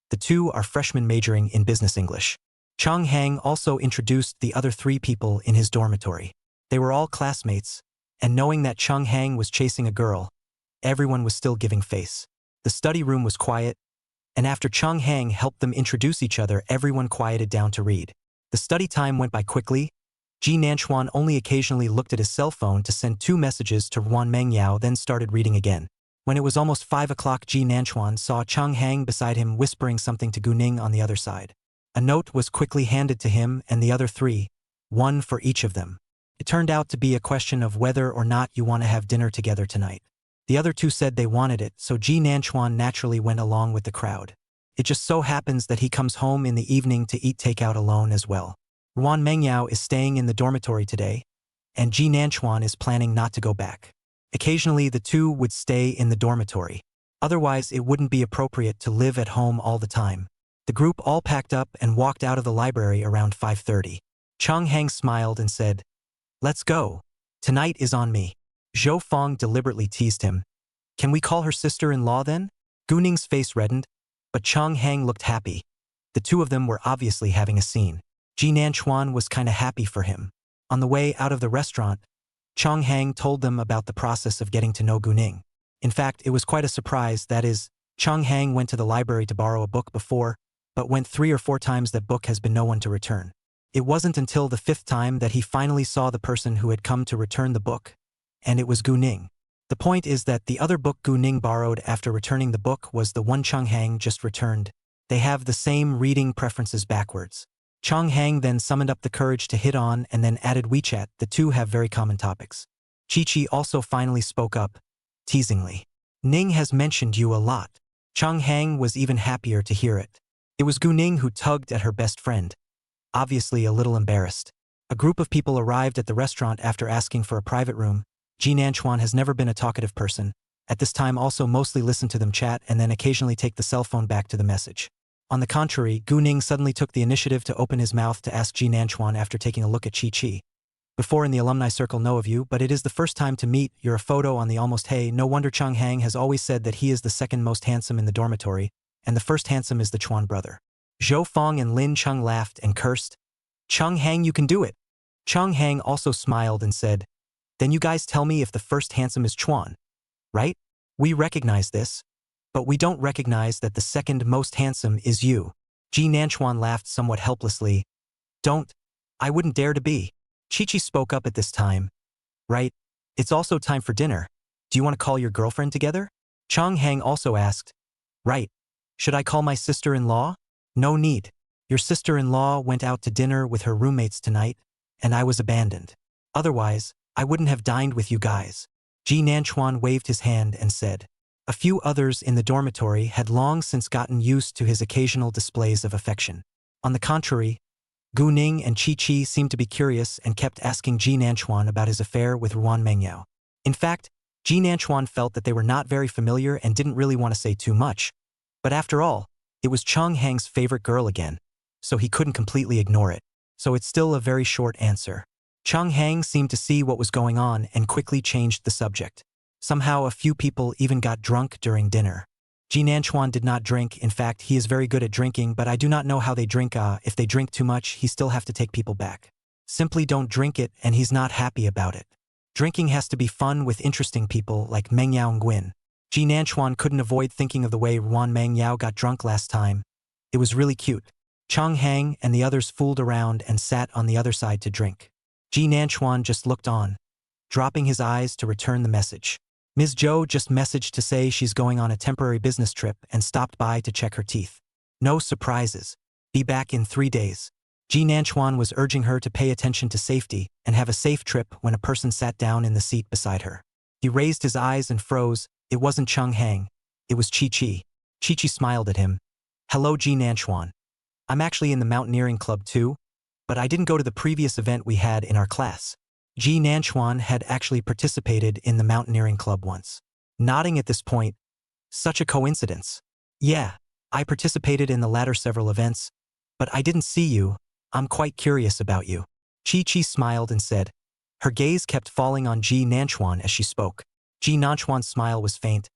The 2 are freshmen majoring in business English. Chong Hang also introduced the other 3 people in his dormitory. They were all classmates, and knowing that Chong Hang was chasing a girl, everyone was still giving face. The study room was quiet, and after Chong Hang helped them introduce each other, everyone quieted down to read. The study time went by quickly. Ji Nanchuan only occasionally looked at his cell phone to send 2 messages to Ruan Mengyao, then started reading again. When it was almost 5 o'clock, Ji Nanchuan saw Chong Hang beside him whispering something to Gu Ning on the other side. A note was quickly handed to him and the other 3, 1 for each of them. It turned out to be a question of whether or not you want to have dinner together tonight. The other 2 said they wanted it, so Ji Nanchuan naturally went along with the crowd. It just so happens that he comes home in the evening to eat takeout alone as well. Ruan Mengyao is staying in the dormitory today, and Ji Nanchuan is planning not to go back. Occasionally, the 2 would stay in the dormitory. Otherwise, it wouldn't be appropriate to live at home all the time. The group all packed up and walked out of the library around 5:30. Chong Hang smiled and said, "Let's go. Tonight is on me." Zhou Feng deliberately teased him. "Can we call her sister-in-law then?" Gu Ning's face reddened, but Chong Hang looked happy. The 2 of them were obviously having a scene. Ji Nanchuan was kinda happy for him. On the way out of the restaurant, Chong Hang told them about the process of getting to know Gu Ning. In fact, it was quite a surprise, that is, Chong Hang went to the library to borrow a book before, but went 3 or 4 times that book has been no one to return. It wasn't until the 5th time that he finally saw the person who had come to return the book, and it was Gu Ning. The point is that the other book Gu Ning borrowed after returning the book was the one Chong Hang just returned. They have the same reading preferences backwards. Chong Hang then summoned up the courage to hit on and then added WeChat. The 2 have very common topics. Chi Chi also finally spoke up, teasingly. "Ning has mentioned you a lot." Chong Hang was even happier to hear it. It was Gu Ning who tugged at her best friend, obviously a little embarrassed. A group of people arrived at the restaurant after asking for a private room. Ji Nanchuan has never been a talkative person. At this time also mostly listened to them chat and then occasionally take the cell phone back to the message. On the contrary, Gu Ning suddenly took the initiative to open his mouth to ask Ji Nanchuan after taking a look at Chi Chi. "Before in the alumni circle know of you, but it is the first time to meet. You're a photo on the almost hey, no wonder Chong Hang has always said that he is the 2nd most handsome in the dormitory, and the 1st handsome is the Chuan brother." Zhou Feng and Lin Cheng laughed and cursed. "Chong Hang, you can do it." Chong Hang also smiled and said, "Then you guys tell me if the 1st handsome is Chuan, right? We recognize this, but we don't recognize that the 2nd most handsome is you." Ji Nanchuan laughed somewhat helplessly. "Don't. I wouldn't dare to be." Chi Chi spoke up at this time. "Right. It's also time for dinner. Do you want to call your girlfriend together?" Chong Hang also asked. "Right. Should I call my sister-in-law?" "No need. Your sister-in-law went out to dinner with her roommates tonight, and I was abandoned. Otherwise, I wouldn't have dined with you guys." Ji Nanchuan waved his hand and said. A few others in the dormitory had long since gotten used to his occasional displays of affection. On the contrary, Gu Ning and Chi Chi seemed to be curious and kept asking Ji Nanchuan about his affair with Ruan Mengyao. In fact, Ji Nanchuan felt that they were not very familiar and didn't really want to say too much. But after all, it was Chung Hang's favorite girl again, so he couldn't completely ignore it. So it's still a very short answer. Chung Hang seemed to see what was going on and quickly changed the subject. Somehow a few people even got drunk during dinner. Ji Nanchuan did not drink. In fact, he is very good at drinking, but I do not know how they drink. If they drink too much, he still have to take people back. Simply don't drink it, and he's not happy about it. Drinking has to be fun with interesting people like Meng Yao and Nguyen. Ji Nanchuan couldn't avoid thinking of the way Ruan Meng Yao got drunk last time. It was really cute. Chung Hang and the others fooled around and sat on the other side to drink. Ji Nanchuan just looked on, dropping his eyes to return the message. Ms. Zhou just messaged to say she's going on a temporary business trip and stopped by to check her teeth. No surprises. Be back in 3 days. Ji Nanchuan was urging her to pay attention to safety and have a safe trip when a person sat down in the seat beside her. He raised his eyes and froze. It wasn't Chung Hang. It was Chi-Chi. Chi-Chi smiled at him. Hello, Ji Nanchuan. I'm actually in the mountaineering club too, but I didn't go to the previous event we had in our class. Ji Nanchuan had actually participated in the mountaineering club once. Nodding at this point, such a coincidence. Yeah, I participated in the latter several events, but I didn't see you. I'm quite curious about you. Chi-Chi smiled and said. Her gaze kept falling on Ji Nanchuan as she spoke. Ji Nanchuan's smile was faint.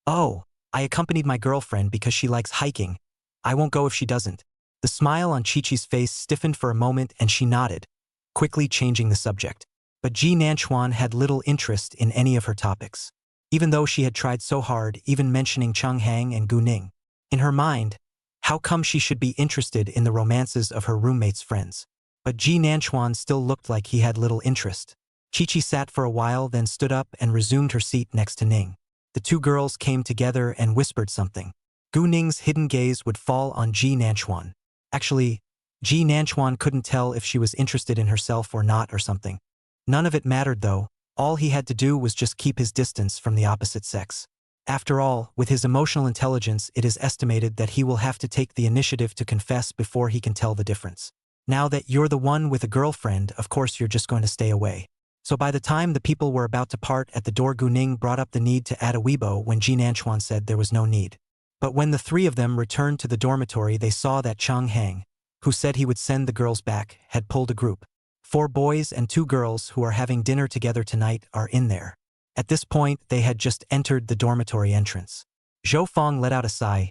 Oh, I accompanied my girlfriend because she likes hiking. I won't go if she doesn't. The smile on Chi-Chi's face stiffened for a moment and she nodded, quickly changing the subject. But Ji Nanchuan had little interest in any of her topics, even though she had tried so hard, even mentioning Chung Hang and Gu Ning. In her mind, how come she should be interested in the romances of her roommate's friends? But Ji Nanchuan still looked like he had little interest. Chi-Chi sat for a while, then stood up and resumed her seat next to Ning. The two girls came together and whispered something. Gu Ning's hidden gaze would fall on Ji Nanchuan. Actually, Ji Nanchuan couldn't tell if she was interested in herself or not or something. None of it mattered though. All he had to do was just keep his distance from the opposite sex. After all, with his emotional intelligence, it is estimated that he will have to take the initiative to confess before he can tell the difference. Now that you're the one with a girlfriend, of course you're just going to stay away. So by the time the people were about to part at the door, Gu Ning brought up the need to add a Weibo when Ji Nanchuan said there was no need. But when the three of them returned to the dormitory, they saw that Chung Hang, who said he would send the girls back, had pulled a group. 4 boys and 2 girls who are having dinner together tonight are in there. At this point, they had just entered the dormitory entrance. Zhou Feng let out a sigh.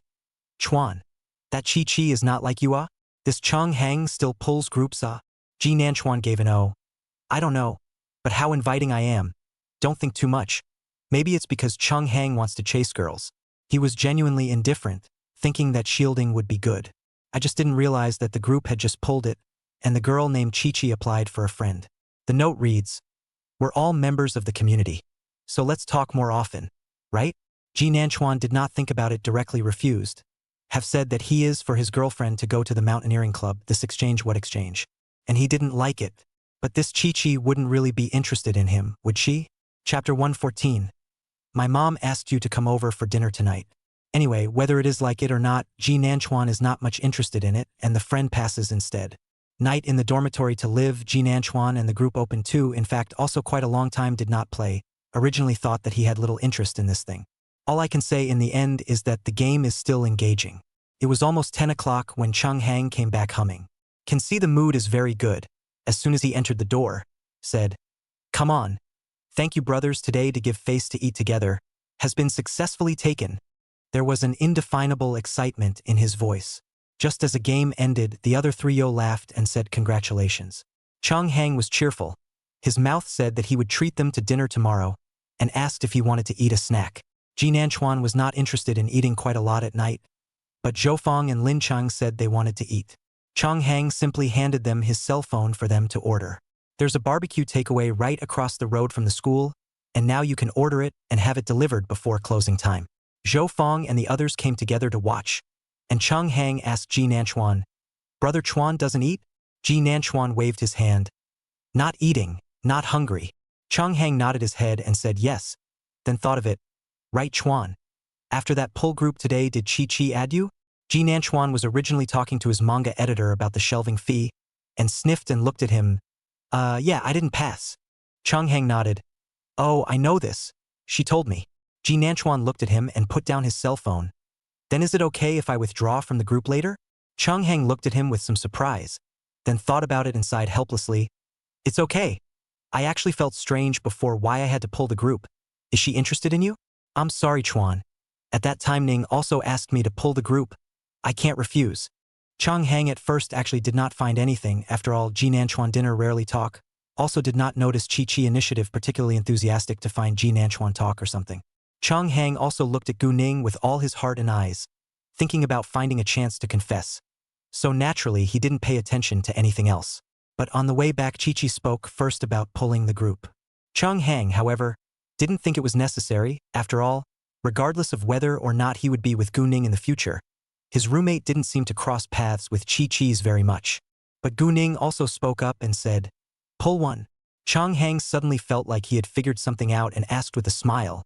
Chuan, that Chi-Chi is not like you, This Chung Hang still pulls groups, Ji Nanchuan gave an oh. I don't know, but how inviting I am. Don't think too much. Maybe it's because Chung Hang wants to chase girls. He was genuinely indifferent, thinking that shielding would be good. I just didn't realize that the group had just pulled it, and the girl named Chi-Chi applied for a friend. The note reads, we're all members of the community, so let's talk more often, right? Ji Nanchuan did not think about it, directly refused. Have said that he is for his girlfriend to go to the mountaineering club, this exchange, what exchange? And he didn't like it. But this Chi-Chi wouldn't really be interested in him, would she? Chapter 114. My mom asked you to come over for dinner tonight. Anyway, whether it is like it or not, Ji Nanchuan is not much interested in it, and the friend passes instead. Night in the dormitory to live, Ji Nanchuan and the group opened too, in fact also quite a long time did not play, originally thought that he had little interest in this thing. All I can say in the end is that the game is still engaging. It was almost 10 o'clock when Chung Hang came back humming. Can see the mood is very good. As soon as he entered the door, said, come on. Thank you brothers, today to give face to eat together has been successfully taken. There was an indefinable excitement in his voice. Just as a game ended, the other 3 laughed and said congratulations. Chung Hang was cheerful. His mouth said that he would treat them to dinner tomorrow, and asked if he wanted to eat a snack. Ji Nanchuan was not interested in eating quite a lot at night, but Zhou Feng and Lin Cheng said they wanted to eat. Chung Hang simply handed them his cell phone for them to order. There's a barbecue takeaway right across the road from the school, and now you can order it and have it delivered before closing time. Zhou Feng and the others came together to watch, and Chung Hang asked Ji Nanchuan, Brother Chuan doesn't eat? Ji Nanchuan waved his hand. Not eating, not hungry. Chung Hang nodded his head and said yes, then thought of it. Right, Chuan. After that pull group today, did Chi-Chi add you? Ji Nanchuan was originally talking to his manga editor about the shelving fee, and sniffed and looked at him. Yeah, I didn't pass. Chung Hang nodded. Oh, I know this. She told me. Ji Nanchuan looked at him and put down his cell phone. Then is it okay if I withdraw from the group later? Chung Hang looked at him with some surprise, then thought about it and sighed helplessly. It's okay. I actually felt strange before why I had to pull the group. Is she interested in you? I'm sorry, Chuan. At that time Ning also asked me to pull the group. I can't refuse. Chung Hang at first actually did not find anything. After all, Ji Nanchuan dinner rarely talk. Also did not notice Chi initiative particularly enthusiastic to find Ji Nanchuan talk or something. Chung Hang also looked at Gu Ning with all his heart and eyes, thinking about finding a chance to confess. So naturally, he didn't pay attention to anything else. But on the way back, Chi spoke first about pulling the group. Chung Hang, however, didn't think it was necessary. After all, regardless of whether or not he would be with Gu Ning in the future, his roommate didn't seem to cross paths with Chi's very much. But Gu Ning also spoke up and said, "Pull one." Chung Hang suddenly felt like he had figured something out and asked with a smile,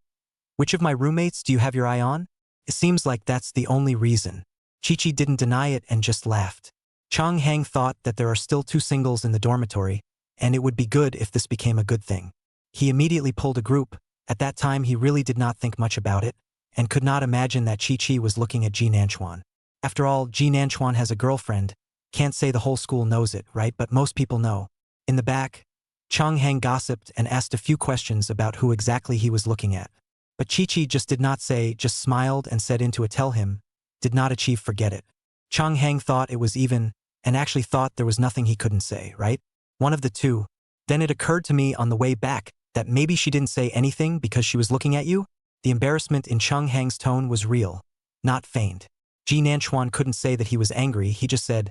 "Which of my roommates do you have your eye on?" It seems like that's the only reason. Chi didn't deny it and just laughed. Chung Hang thought that there are still 2 singles in the dormitory, and it would be good if this became a good thing. He immediately pulled a group. At that time he really did not think much about it, and could not imagine that Chi was looking at Ji Nanchuan. After all, Ji Nanchuan has a girlfriend. Can't say the whole school knows it, right? But most people know. In the back, Chung Hang gossiped and asked a few questions about who exactly he was looking at. But Chi just did not say, just smiled and said into a tell him, did not achieve forget it. Chung Hang thought it was even, and actually thought there was nothing he couldn't say, right? One of the two. Then it occurred to me on the way back that maybe she didn't say anything because she was looking at you. The embarrassment in Chung Hang's tone was real, not feigned. Ji Nanchuan couldn't say that he was angry, he just said,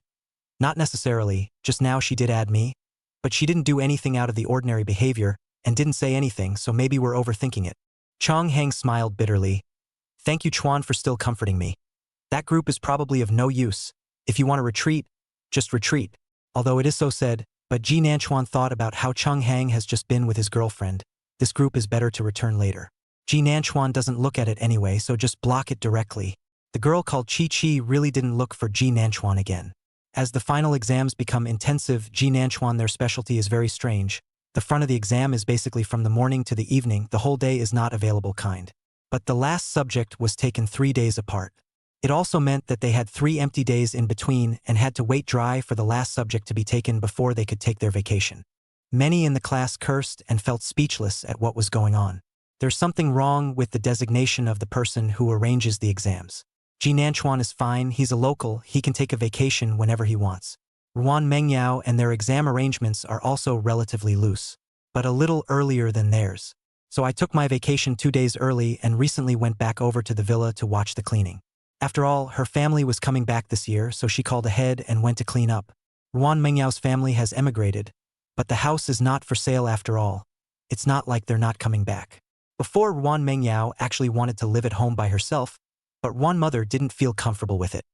"Not necessarily, just now she did add me. But she didn't do anything out of the ordinary behavior, and didn't say anything, so maybe we're overthinking it." Chung Hang smiled bitterly. "Thank you, Chuan, for still comforting me. That group is probably of no use. If you want to retreat, just retreat." Although it is so said, but Ji Nanchuan thought about how Chung Hang has just been with his girlfriend. This group is better to return later. Ji Nanchuan doesn't look at it anyway, so just block it directly. The girl called Chi really didn't look for Ji Nanchuan again. As the final exams become intensive, Ji Nanchuan, their specialty is very strange. The front of the exam is basically from the morning to the evening, the whole day is not available kind. But the last subject was taken 3 days apart. It also meant that they had 3 empty days in between and had to wait dry for the last subject to be taken before they could take their vacation. Many in the class cursed and felt speechless at what was going on. There's something wrong with the designation of the person who arranges the exams. Ji Nanchuan is fine, he's a local, he can take a vacation whenever he wants. Ruan Mengyao and their exam arrangements are also relatively loose, but a little earlier than theirs. So I took my vacation 2 days early and recently went back over to the villa to watch the cleaning. After all, her family was coming back this year, so she called ahead and went to clean up. Ruan Mengyao's family has emigrated, but the house is not for sale after all. It's not like they're not coming back. Before, Ruan Mengyao actually wanted to live at home by herself, but Ruan mother didn't feel comfortable with it.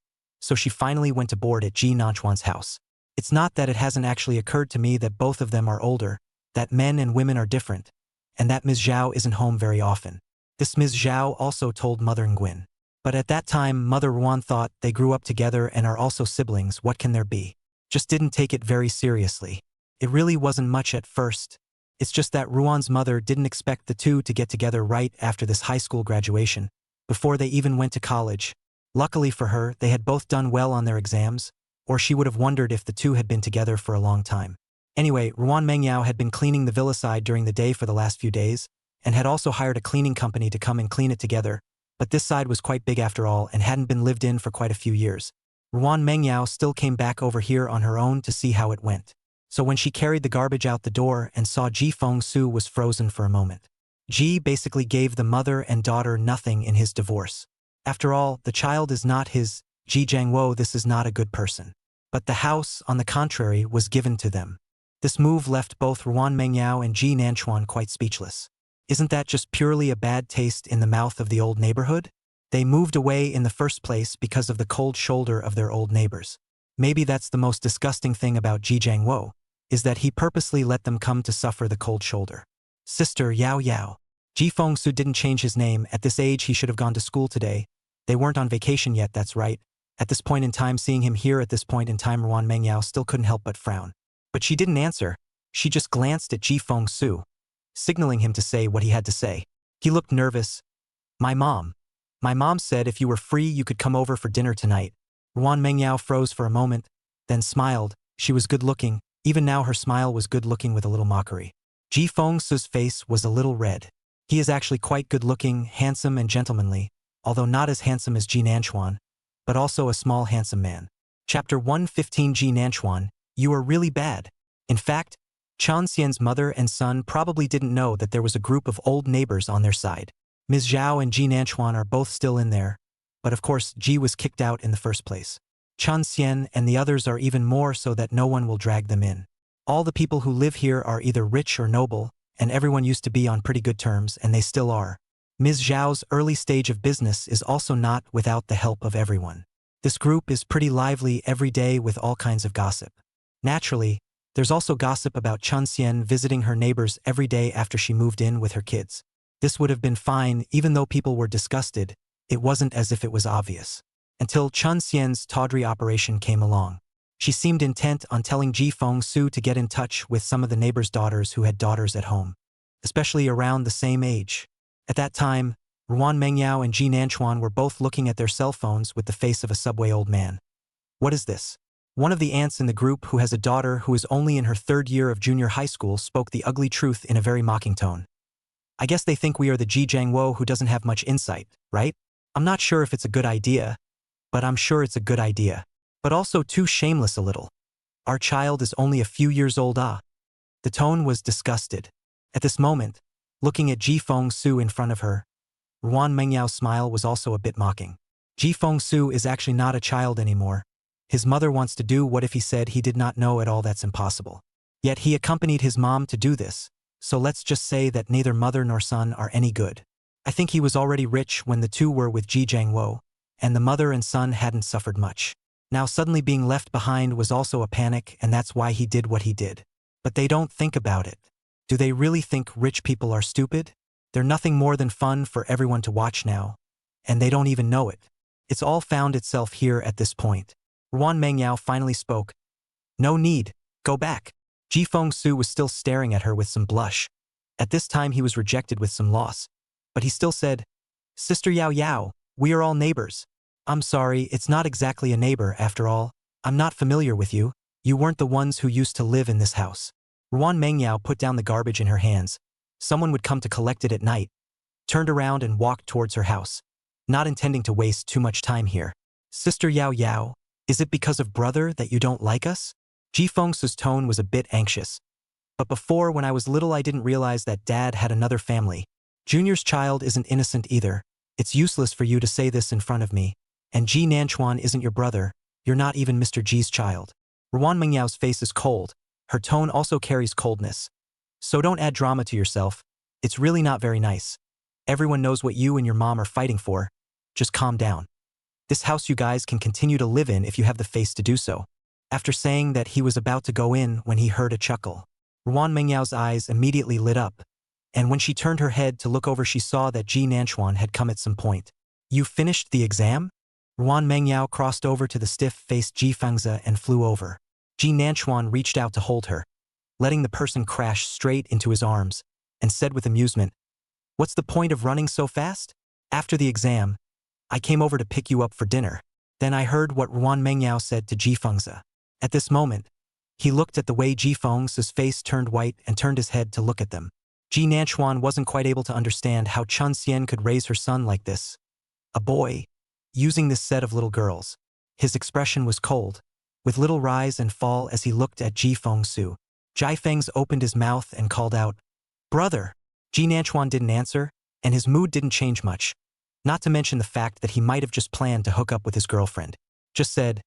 So she finally went to board at Ji Nanchuan's house. It's not that it hasn't actually occurred to me that both of them are older, that men and women are different, and that Ms. Zhao isn't home very often. This Ms. Zhao also told Mother Nguyen. But at that time, Mother Ruan thought they grew up together and are also siblings, what can there be? Just didn't take it very seriously. It really wasn't much at first. It's just that Ruan's mother didn't expect the two to get together right after this high school graduation, before they even went to college. Luckily for her, they had both done well on their exams, or she would have wondered if the two had been together for a long time. Anyway, Ruan Mengyao had been cleaning the villa side during the day for the last few days, and had also hired a cleaning company to come and clean it together, but this side was quite big after all and hadn't been lived in for quite a few years. Ruan Mengyao still came back over here on her own to see how it went. So when she carried the garbage out the door and saw Ji Fengsu was frozen for a moment. Ji basically gave the mother and daughter nothing in his divorce. After all, the child is not his. Ji Jiangwo, this is not a good person. But the house, on the contrary, was given to them. This move left both Ruan Mengyao and Ji Nanchuan quite speechless. Isn't that just purely a bad taste in the mouth of the old neighborhood? They moved away in the first place because of the cold shoulder of their old neighbors. Maybe that's the most disgusting thing about Ji Jiangwo, is that he purposely let them come to suffer the cold shoulder. Sister Yao Yao. Ji Fengsu didn't change his name. At this age he should have gone to school today. They weren't on vacation yet, that's right. At this point in time, seeing him here at this point in time, Ruan Mengyao still couldn't help but frown. But she didn't answer. She just glanced at Ji Fengsu, signaling him to say what he had to say. He looked nervous. My mom. My mom said if you were free you could come over for dinner tonight. Ruan Mengyao froze for a moment, then smiled. She was good-looking. Even now her smile was good-looking with a little mockery. Ji Fengsu's face was a little red. He is actually quite good-looking, handsome and gentlemanly, although not as handsome as Ji Nanchuan, but also a small handsome man. Chapter 115 Ji Nanchuan, you are really bad. In fact, Chan Xian's mother and son probably didn't know that there was a group of old neighbors on their side. Ms. Zhao and Ji Nanchuan are both still in there, but of course Ji was kicked out in the first place. Chan Xian and the others are even more so that no one will drag them in. All the people who live here are either rich or noble, and everyone used to be on pretty good terms, and they still are. Ms. Zhao's early stage of business is also not without the help of everyone. This group is pretty lively every day with all kinds of gossip. Naturally, there's also gossip about Chan Xian visiting her neighbors every day after she moved in with her kids. This would have been fine even though people were disgusted. It wasn't as if it was obvious. Until Chan Xian's tawdry operation came along. She seemed intent on telling Ji Fengsu to get in touch with some of the neighbors' daughters who had daughters at home, especially around the same age. At that time, Ruan Mengyao and Ji Nanchuan were both looking at their cell phones with the face of a subway old man. What is this? One of the aunts in the group who has a daughter who is only in her 3rd year of junior high school spoke the ugly truth in a very mocking tone. I guess they think we are the Ji Jiangwo who doesn't have much insight, right? I'm not sure if it's a good idea, but I'm sure it's a good idea. But also too shameless a little. Our child is only a few years old. The tone was disgusted. At this moment, looking at Ji Fengsu in front of her, Ruan Mengyao's smile was also a bit mocking. Ji Fengsu is actually not a child anymore. His mother wants to do what if he said he did not know at all that's impossible. Yet he accompanied his mom to do this, so let's just say that neither mother nor son are any good. I think he was already rich when the two were with Ji Jiangwo, and the mother and son hadn't suffered much. Now suddenly being left behind was also a panic, and that's why he did what he did. But they don't think about it. Do they really think rich people are stupid? They're nothing more than fun for everyone to watch now. And they don't even know it. It's all found itself here at this point. Ruan Mengyao finally spoke. No need, go back. Ji Fengsu was still staring at her with some blush. At this time he was rejected with some loss. But he still said, Sister Yao Yao, we are all neighbors. I'm sorry, it's not exactly a neighbor after all. I'm not familiar with you. You weren't the ones who used to live in this house. Ruan Mengyao put down the garbage in her hands. Someone would come to collect it at night. Turned around and walked towards her house, not intending to waste too much time here. Sister Yao Yao, is it because of brother that you don't like us? Ji Fengsu's tone was a bit anxious. But before, when I was little, I didn't realize that dad had another family. Junior's child isn't innocent either. It's useless for you to say this in front of me. And Ji Nanchuan isn't your brother. You're not even Mr. Ji's child. Ruan Mengyao's face is cold. Her tone also carries coldness. So don't add drama to yourself. It's really not very nice. Everyone knows what you and your mom are fighting for. Just calm down. This house you guys can continue to live in if you have the face to do so. After saying that, he was about to go in when he heard a chuckle. Ruan Mengyao's eyes immediately lit up, and when she turned her head to look over, she saw that Ji Nanchuan had come at some point. You finished the exam? Ruan Mengyao crossed over to the stiff-faced Ji Fengzi and flew over. Ji Nanchuan reached out to hold her, letting the person crash straight into his arms, and said with amusement, What's the point of running so fast? After the exam, I came over to pick you up for dinner. Then I heard what Ruan Mengyao said to Ji Fengzi. At this moment, he looked at the way Ji Fengzi's face turned white and turned his head to look at them. Ji Nanchuan wasn't quite able to understand how Chan Xian could raise her son like this. A boy, using this set of little girls. His expression was cold, with little rise and fall as he looked at Ji Fengsu. Ji Fengzi opened his mouth and called out, Brother! Ji Nanchuan didn't answer, and his mood didn't change much. Not to mention the fact that he might have just planned to hook up with his girlfriend. Just said,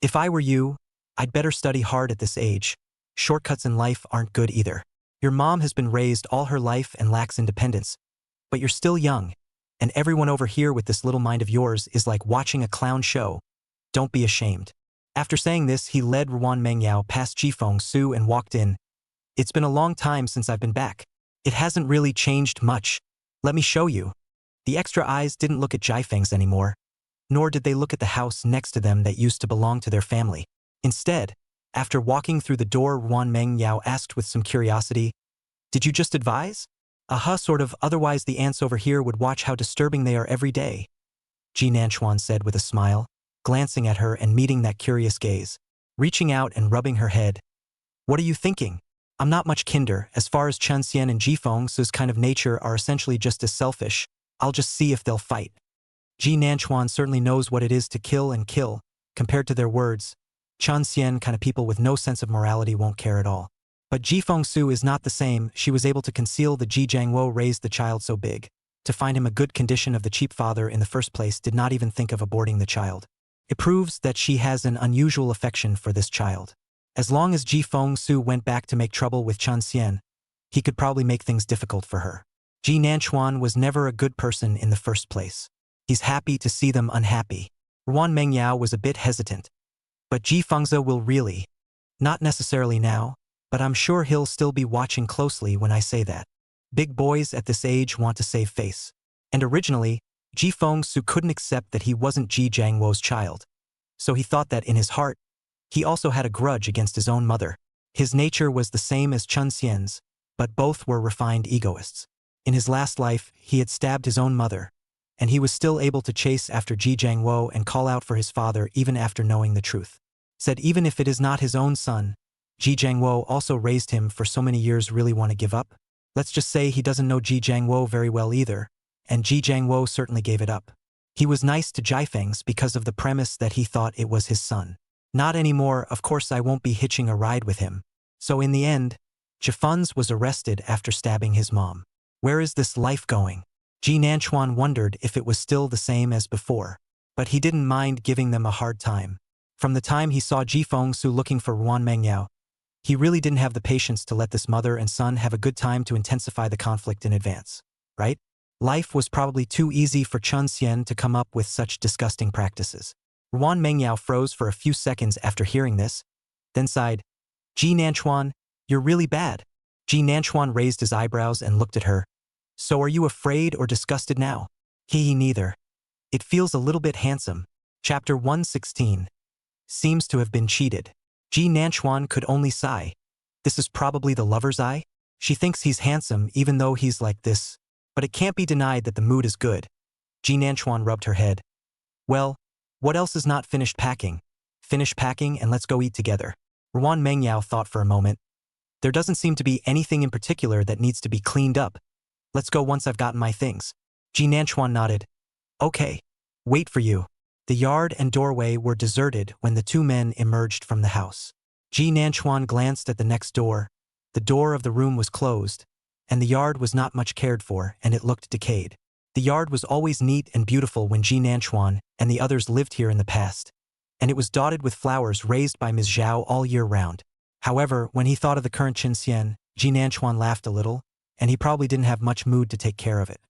If I were you, I'd better study hard at this age. Shortcuts in life aren't good either. Your mom has been raised all her life and lacks independence. But you're still young, and everyone over here with this little mind of yours is like watching a clown show. Don't be ashamed. After saying this, he led Ruan Mengyao past Ji Fengsu and walked in. It's been a long time since I've been back. It hasn't really changed much. Let me show you. The extra eyes didn't look at Ji Fengzi anymore, nor did they look at the house next to them that used to belong to their family. Instead, after walking through the door, Ruan Mengyao asked with some curiosity, Did you just advise? Sort of, otherwise the ants over here would watch how disturbing they are every day, Ji Nanchuan said with a smile, glancing at her and meeting that curious gaze, reaching out and rubbing her head. What are you thinking? I'm not much kinder. As far as Chen Xian and Jifeng Su's kind of nature are essentially just as selfish. I'll just see if they'll fight. Ji Nanchuan certainly knows what it is to kill and kill. Compared to their words, Chen Xian kind of people with no sense of morality won't care at all. But Jifeng Su is not the same. She was able to conceal the Ji Jiangwo raised the child so big. To find him a good condition of the cheap father in the first place did not even think of aborting the child. It proves that she has an unusual affection for this child. As long as Jifeng Su went back to make trouble with Chen Xian, he could probably make things difficult for her. Ji Nanchuan was never a good person in the first place. He's happy to see them unhappy. Ruan Mengyao was a bit hesitant. But Jifengze will really. Not necessarily now, but I'm sure he'll still be watching closely when I say that. Big boys at this age want to save face. And originally, Jifeng Su couldn't accept that he wasn't Ji Jiangwo's child. So he thought that in his heart, he also had a grudge against his own mother. His nature was the same as Chen Xian's, but both were refined egoists. In his last life, he had stabbed his own mother, and he was still able to chase after Ji Jiangwo and call out for his father even after knowing the truth. Said even if it is not his own son, Ji Jiangwo also raised him for so many years, really want to give up? Let's just say he doesn't know Ji Jiangwo very well either, and Ji Jiangwo certainly gave it up. He was nice to Jifeng's because of the premise that he thought it was his son. Not anymore, of course I won't be hitching a ride with him. So in the end, Jifeng's was arrested after stabbing his mom. Where is this life going? Ji Nanchuan wondered if it was still the same as before. But he didn't mind giving them a hard time. From the time he saw Jifeng Su looking for Ruan Mengyao, he really didn't have the patience to let this mother and son have a good time to intensify the conflict in advance. Right? Life was probably too easy for Chen Xian to come up with such disgusting practices. Ruan Mengyao froze for a few seconds after hearing this, then sighed. Ji Nanchuan, you're really bad. Ji Nanchuan raised his eyebrows and looked at her. So are you afraid or disgusted now? Neither. It feels a little bit handsome. Chapter 116. Seems to have been cheated. Ji Nanchuan could only sigh. This is probably the lover's eye? She thinks he's handsome even though he's like this. But it can't be denied that the mood is good. Ji Nanchuan rubbed her head. Well, what else is not finished packing? Finish packing and let's go eat together. Ruan Mengyao thought for a moment. There doesn't seem to be anything in particular that needs to be cleaned up. Let's go once I've gotten my things. Ji Nanchuan nodded. Okay. Wait for you. The yard and doorway were deserted when the two men emerged from the house. Ji Nanchuan glanced at the next door. The door of the room was closed, and the yard was not much cared for, and it looked decayed. The yard was always neat and beautiful when Ji Nanchuan and the others lived here in the past, and it was dotted with flowers raised by Ms. Zhao all year round. However, when he thought of the current Chen Xian, Ji Nanchuan laughed a little, and he probably didn't have much mood to take care of it.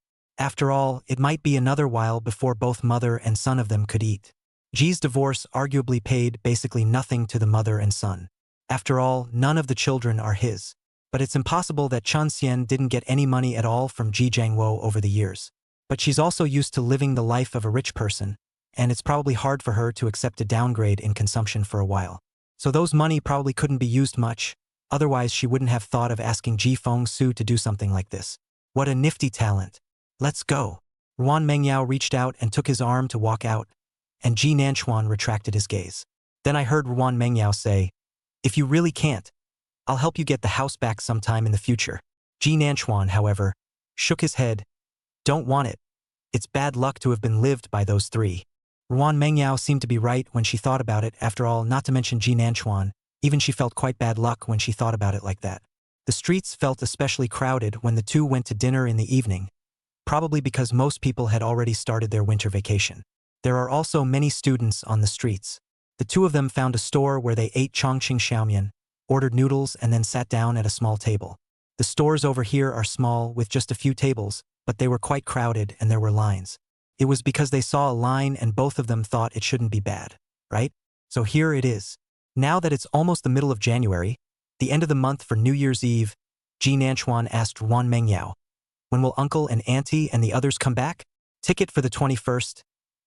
After all, it might be another while before both mother and son of them could eat. Ji's divorce arguably paid basically nothing to the mother and son. After all, none of the children are his. But it's impossible that Chen Xian didn't get any money at all from Ji Jiangwo over the years. But she's also used to living the life of a rich person, and it's probably hard for her to accept a downgrade in consumption for a while. So those money probably couldn't be used much, otherwise she wouldn't have thought of asking Jifeng Su to do something like this. What a nifty talent. Let's go. Ruan Mengyao reached out and took his arm to walk out, and Ji Nanchuan retracted his gaze. Then I heard Ruan Mengyao say, if you really can't, I'll help you get the house back sometime in the future. Ji Nanchuan, however, shook his head. Don't want it. It's bad luck to have been lived by those three. Ruan Mengyao seemed to be right when she thought about it, after all, not to mention Ji Nanchuan, even she felt quite bad luck when she thought about it like that. The streets felt especially crowded when the two went to dinner in the evening, probably because most people had already started their winter vacation. There are also many students on the streets. The two of them found a store where they ate Chongqing Xiaomian, ordered noodles and then sat down at a small table. The stores over here are small with just a few tables, but they were quite crowded and there were lines. It was because they saw a line and both of them thought it shouldn't be bad, right? So here it is. Now that it's almost the middle of January, the end of the month for New Year's Eve, Ji Nanchuan asked Ruan Mengyao, when will uncle and auntie and the others come back? Ticket for the 21st.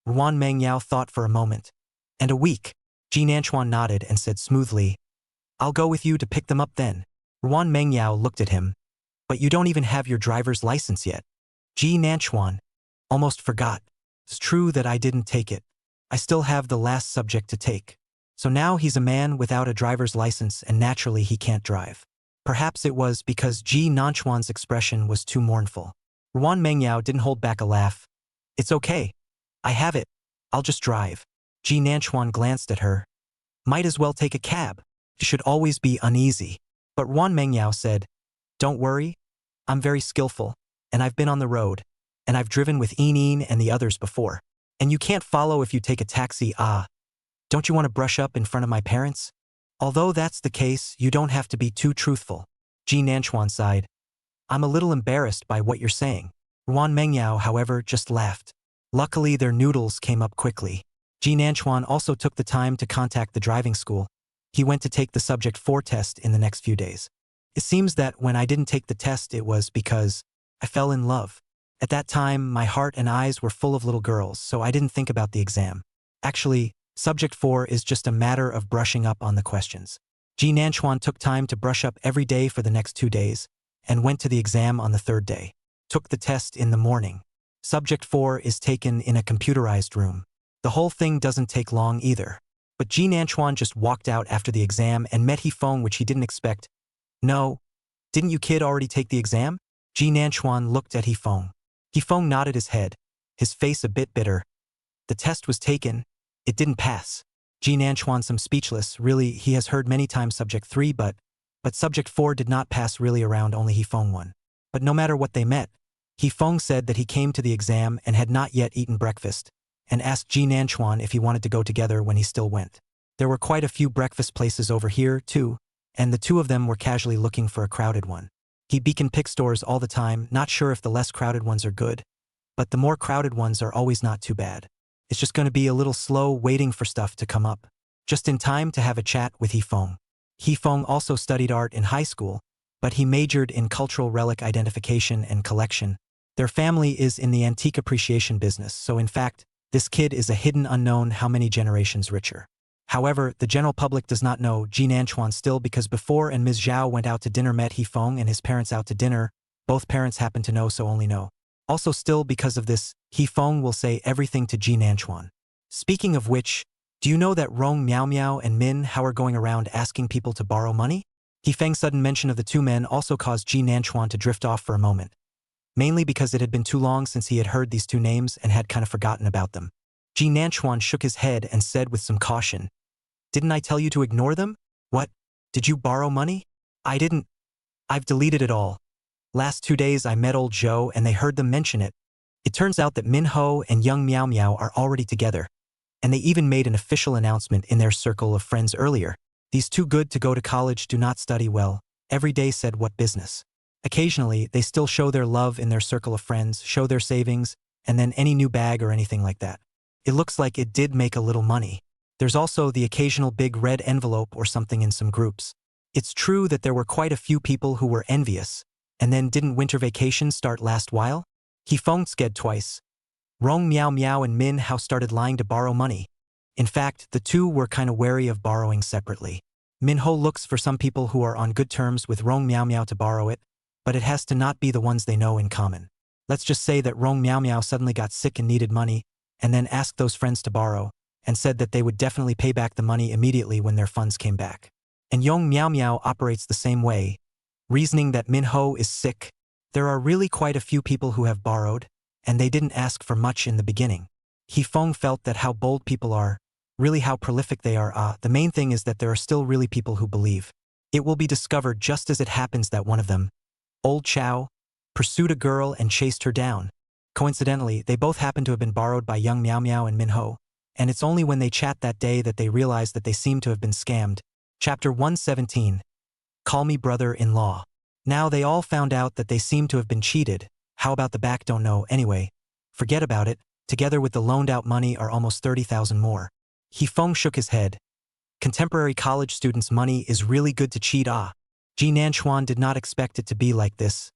Ruan Mengyao thought for a moment. And a week. Ji Nanchuan nodded and said smoothly, I'll go with you to pick them up then. Ruan Mengyao looked at him. But you don't even have your driver's license yet. Ji Nanchuan. Almost forgot. It's true that I didn't take it. I still have the last subject to take. So now he's a man without a driver's license and naturally he can't drive. Perhaps it was because Ji Nanchuan's expression was too mournful. Ruan Mengyao didn't hold back a laugh. It's okay. I have it. I'll just drive. Ji Nanchuan glanced at her. Might as well take a cab. You should always be uneasy. But Ruan Mengyao said, don't worry. I'm very skillful, and I've been on the road, and I've driven with Een and the others before. And you can't follow if you take a taxi. Don't you want to brush up in front of my parents? Although that's the case, you don't have to be too truthful. Ji Nanchuan sighed. I'm a little embarrassed by what you're saying. Ruan Mengyao, however, just laughed. Luckily, their noodles came up quickly. Ji Nanchuan also took the time to contact the driving school. He went to take the Subject 4 test in the next few days. It seems that when I didn't take the test, it was because I fell in love. At that time, my heart and eyes were full of little girls, so I didn't think about the exam. Actually, Subject 4 is just a matter of brushing up on the questions. Ji Nanchuan took time to brush up every day for the next 2 days, and went to the exam on the 3rd day. Took the test in the morning. Subject 4 is taken in a computerized room. The whole thing doesn't take long either. But Ji Nanchuan just walked out after the exam and met Hifeng, which he didn't expect. No. Didn't you kid already take the exam? Ji Nanchuan looked at Hifeng. Hifeng nodded his head, his face a bit bitter. The test was taken. It didn't pass. Ji Nanchuan some speechless. Really, he has heard many times Subject 3, but Subject 4 did not pass really around only Hifeng one. But no matter what they met, Hifeng said that he came to the exam and had not yet eaten breakfast, and asked Ji Nanchuan if he wanted to go together when he still went. There were quite a few breakfast places over here, too, and the two of them were casually looking for a crowded one. He beacon pick stores all the time, not sure if the less crowded ones are good, but the more crowded ones are always not too bad. It's just going to be a little slow waiting for stuff to come up. Just in time to have a chat with Hifeng. Hifeng also studied art in high school, but he majored in cultural relic identification and collection. Their family is in the antique appreciation business, so in fact, this kid is a hidden unknown how many generations richer. However, the general public does not know Ji Nanchuan still because before and Ms. Zhao went out to dinner met Hifeng and his parents out to dinner, both parents happen to know so only know. Also still because of this, Hifeng will say everything to Ji Nanchuan. Speaking of which, do you know that Rong Miao Miao and Min Hao are going around asking people to borrow money? Hifeng's sudden mention of the two men also caused Ji Nanchuan to drift off for a moment. Mainly because it had been too long since he had heard these two names and had kind of forgotten about them. Ji Nanchuan shook his head and said with some caution, Didn't I tell you to ignore them? What? Did you borrow money? I didn't. I've deleted it all. Last 2 days I met old Zhou and they heard them mention it. It turns out that Min Ho and young Miao Miao are already together. And they even made an official announcement in their circle of friends earlier. These too good to go to college do not study well. Every day said what business. Occasionally, they still show their love in their circle of friends, show their savings, and then any new bag or anything like that. It looks like it did make a little money. There's also the occasional big red envelope or something in some groups. It's true that there were quite a few people who were envious. And then didn't winter vacation start last while? Hifeng sked twice. Rong Miao Miao and Min Hao started lying to borrow money. In fact, the two were kinda wary of borrowing separately. Min Ho looks for some people who are on good terms with Rong Miao Miao to borrow it, but it has to not be the ones they know in common. Let's just say that Rong Miao Miao suddenly got sick and needed money, and then asked those friends to borrow, and said that they would definitely pay back the money immediately when their funds came back. And Yong Miao Miao operates the same way, reasoning that Min Ho is sick. There are really quite a few people who have borrowed, and they didn't ask for much in the beginning. Hifeng felt that how bold people are, really how prolific they are, the main thing is that there are still really people who believe. It will be discovered just as it happens that one of them, Old Chow, pursued a girl and chased her down. Coincidentally, they both happen to have been borrowed by young Miao Miao and Min Ho, and it's only when they chat that day that they realize that they seem to have been scammed. Chapter 117. Call me brother-in-law. Now they all found out that they seem to have been cheated. How about the back don't know anyway? Forget about it. Together with the loaned out money are almost 30,000 more. Hifeng shook his head. Contemporary college students' money is really good to cheat. Ji Nanchuan did not expect it to be like this.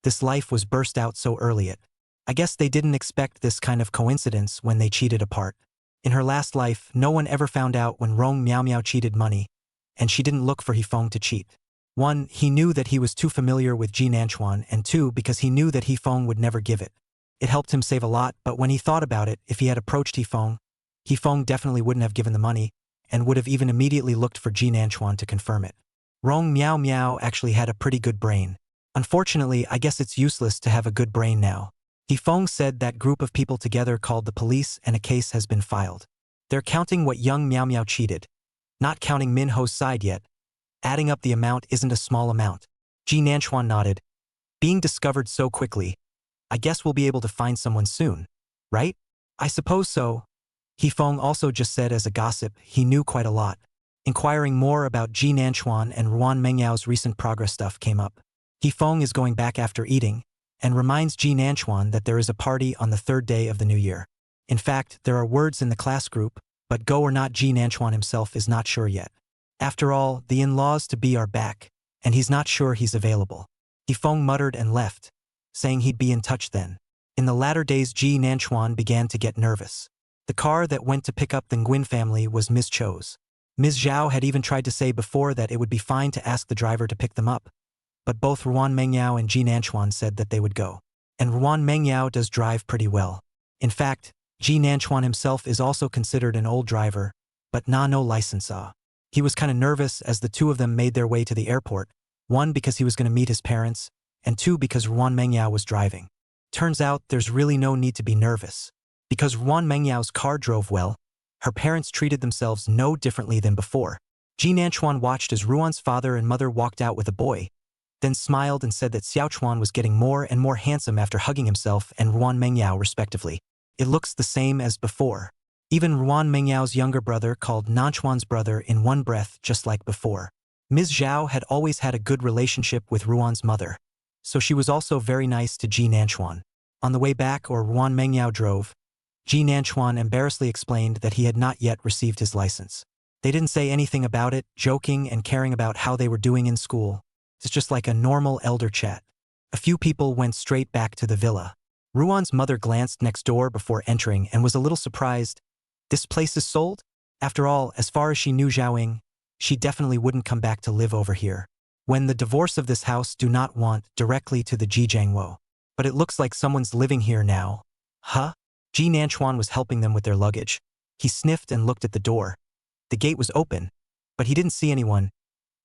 This life was burst out so early. I guess they didn't expect this kind of coincidence when they cheated apart. In her last life, no one ever found out when Rong Miao Miao cheated money, and she didn't look for Hifeng to cheat. 1. He knew that he was too familiar with Ji Nanchuan, and 2. Because he knew that Hifeng would never give it. It helped him save a lot, but when he thought about it, if he had approached Hifeng definitely wouldn't have given the money, and would have even immediately looked for Ji Nanchuan to confirm it. Rong Miao Miao actually had a pretty good brain. Unfortunately, I guess it's useless to have a good brain now. Hifeng said that group of people together called the police and a case has been filed. They're counting what young Miao Miao cheated. Not counting Min Ho's side yet. Adding up the amount isn't a small amount. Ji Nanchuan nodded. Being discovered so quickly. I guess we'll be able to find someone soon, right? I suppose so. Hifeng also just said as a gossip he knew quite a lot. Inquiring more about Ji Nanchuan and Ruan Mengyao recent progress stuff came up. Hifeng is going back after eating, and reminds Ji Nanchuan that there is a party on the 3rd day of the new year. In fact, there are words in the class group, but go or not Ji Nanchuan himself is not sure yet. After all, the in-laws-to-be are back, and he's not sure he's available. Hifeng muttered and left, saying he'd be in touch then. In the latter days Ji Nanchuan began to get nervous. The car that went to pick up the Nguyen family was Ms. Cho's. Ms. Zhao had even tried to say before that it would be fine to ask the driver to pick them up, but both Ruan Mengyao and Ji Nanchuan said that they would go. And Ruan Mengyao does drive pretty well. In fact, Ji Nanchuan himself is also considered an old driver, but no license. He was kinda nervous as the two of them made their way to the airport, 1 because he was gonna meet his parents, and 2 because Ruan Mengyao was driving. Turns out there's really no need to be nervous. Because Ruan Mengyao's car drove well, her parents treated themselves no differently than before. Ji Nanchuan watched as Ruan's father and mother walked out with a boy, then smiled and said that Xiaochuan was getting more and more handsome after hugging himself and Ruan Mengyao respectively. It looks the same as before. Even Ruan Mengyao's younger brother called Nanchuan's brother in one breath just like before. Ms. Zhao had always had a good relationship with Ruan's mother, so she was also very nice to Ji Nanchuan. On the way back, Ruan Mengyao drove, Ji Nanchuan embarrassedly explained that he had not yet received his license. They didn't say anything about it, joking and caring about how they were doing in school. It's just like a normal elder chat. A few people went straight back to the villa. Ruan's mother glanced next door before entering and was a little surprised. This place is sold? After all, as far as she knew Zhaoying, she definitely wouldn't come back to live over here. When the divorce of this house do not want directly to the Jijiangwo. But it looks like someone's living here now. Huh? Ji Nanchuan was helping them with their luggage. He sniffed and looked at the door. The gate was open, but he didn't see anyone.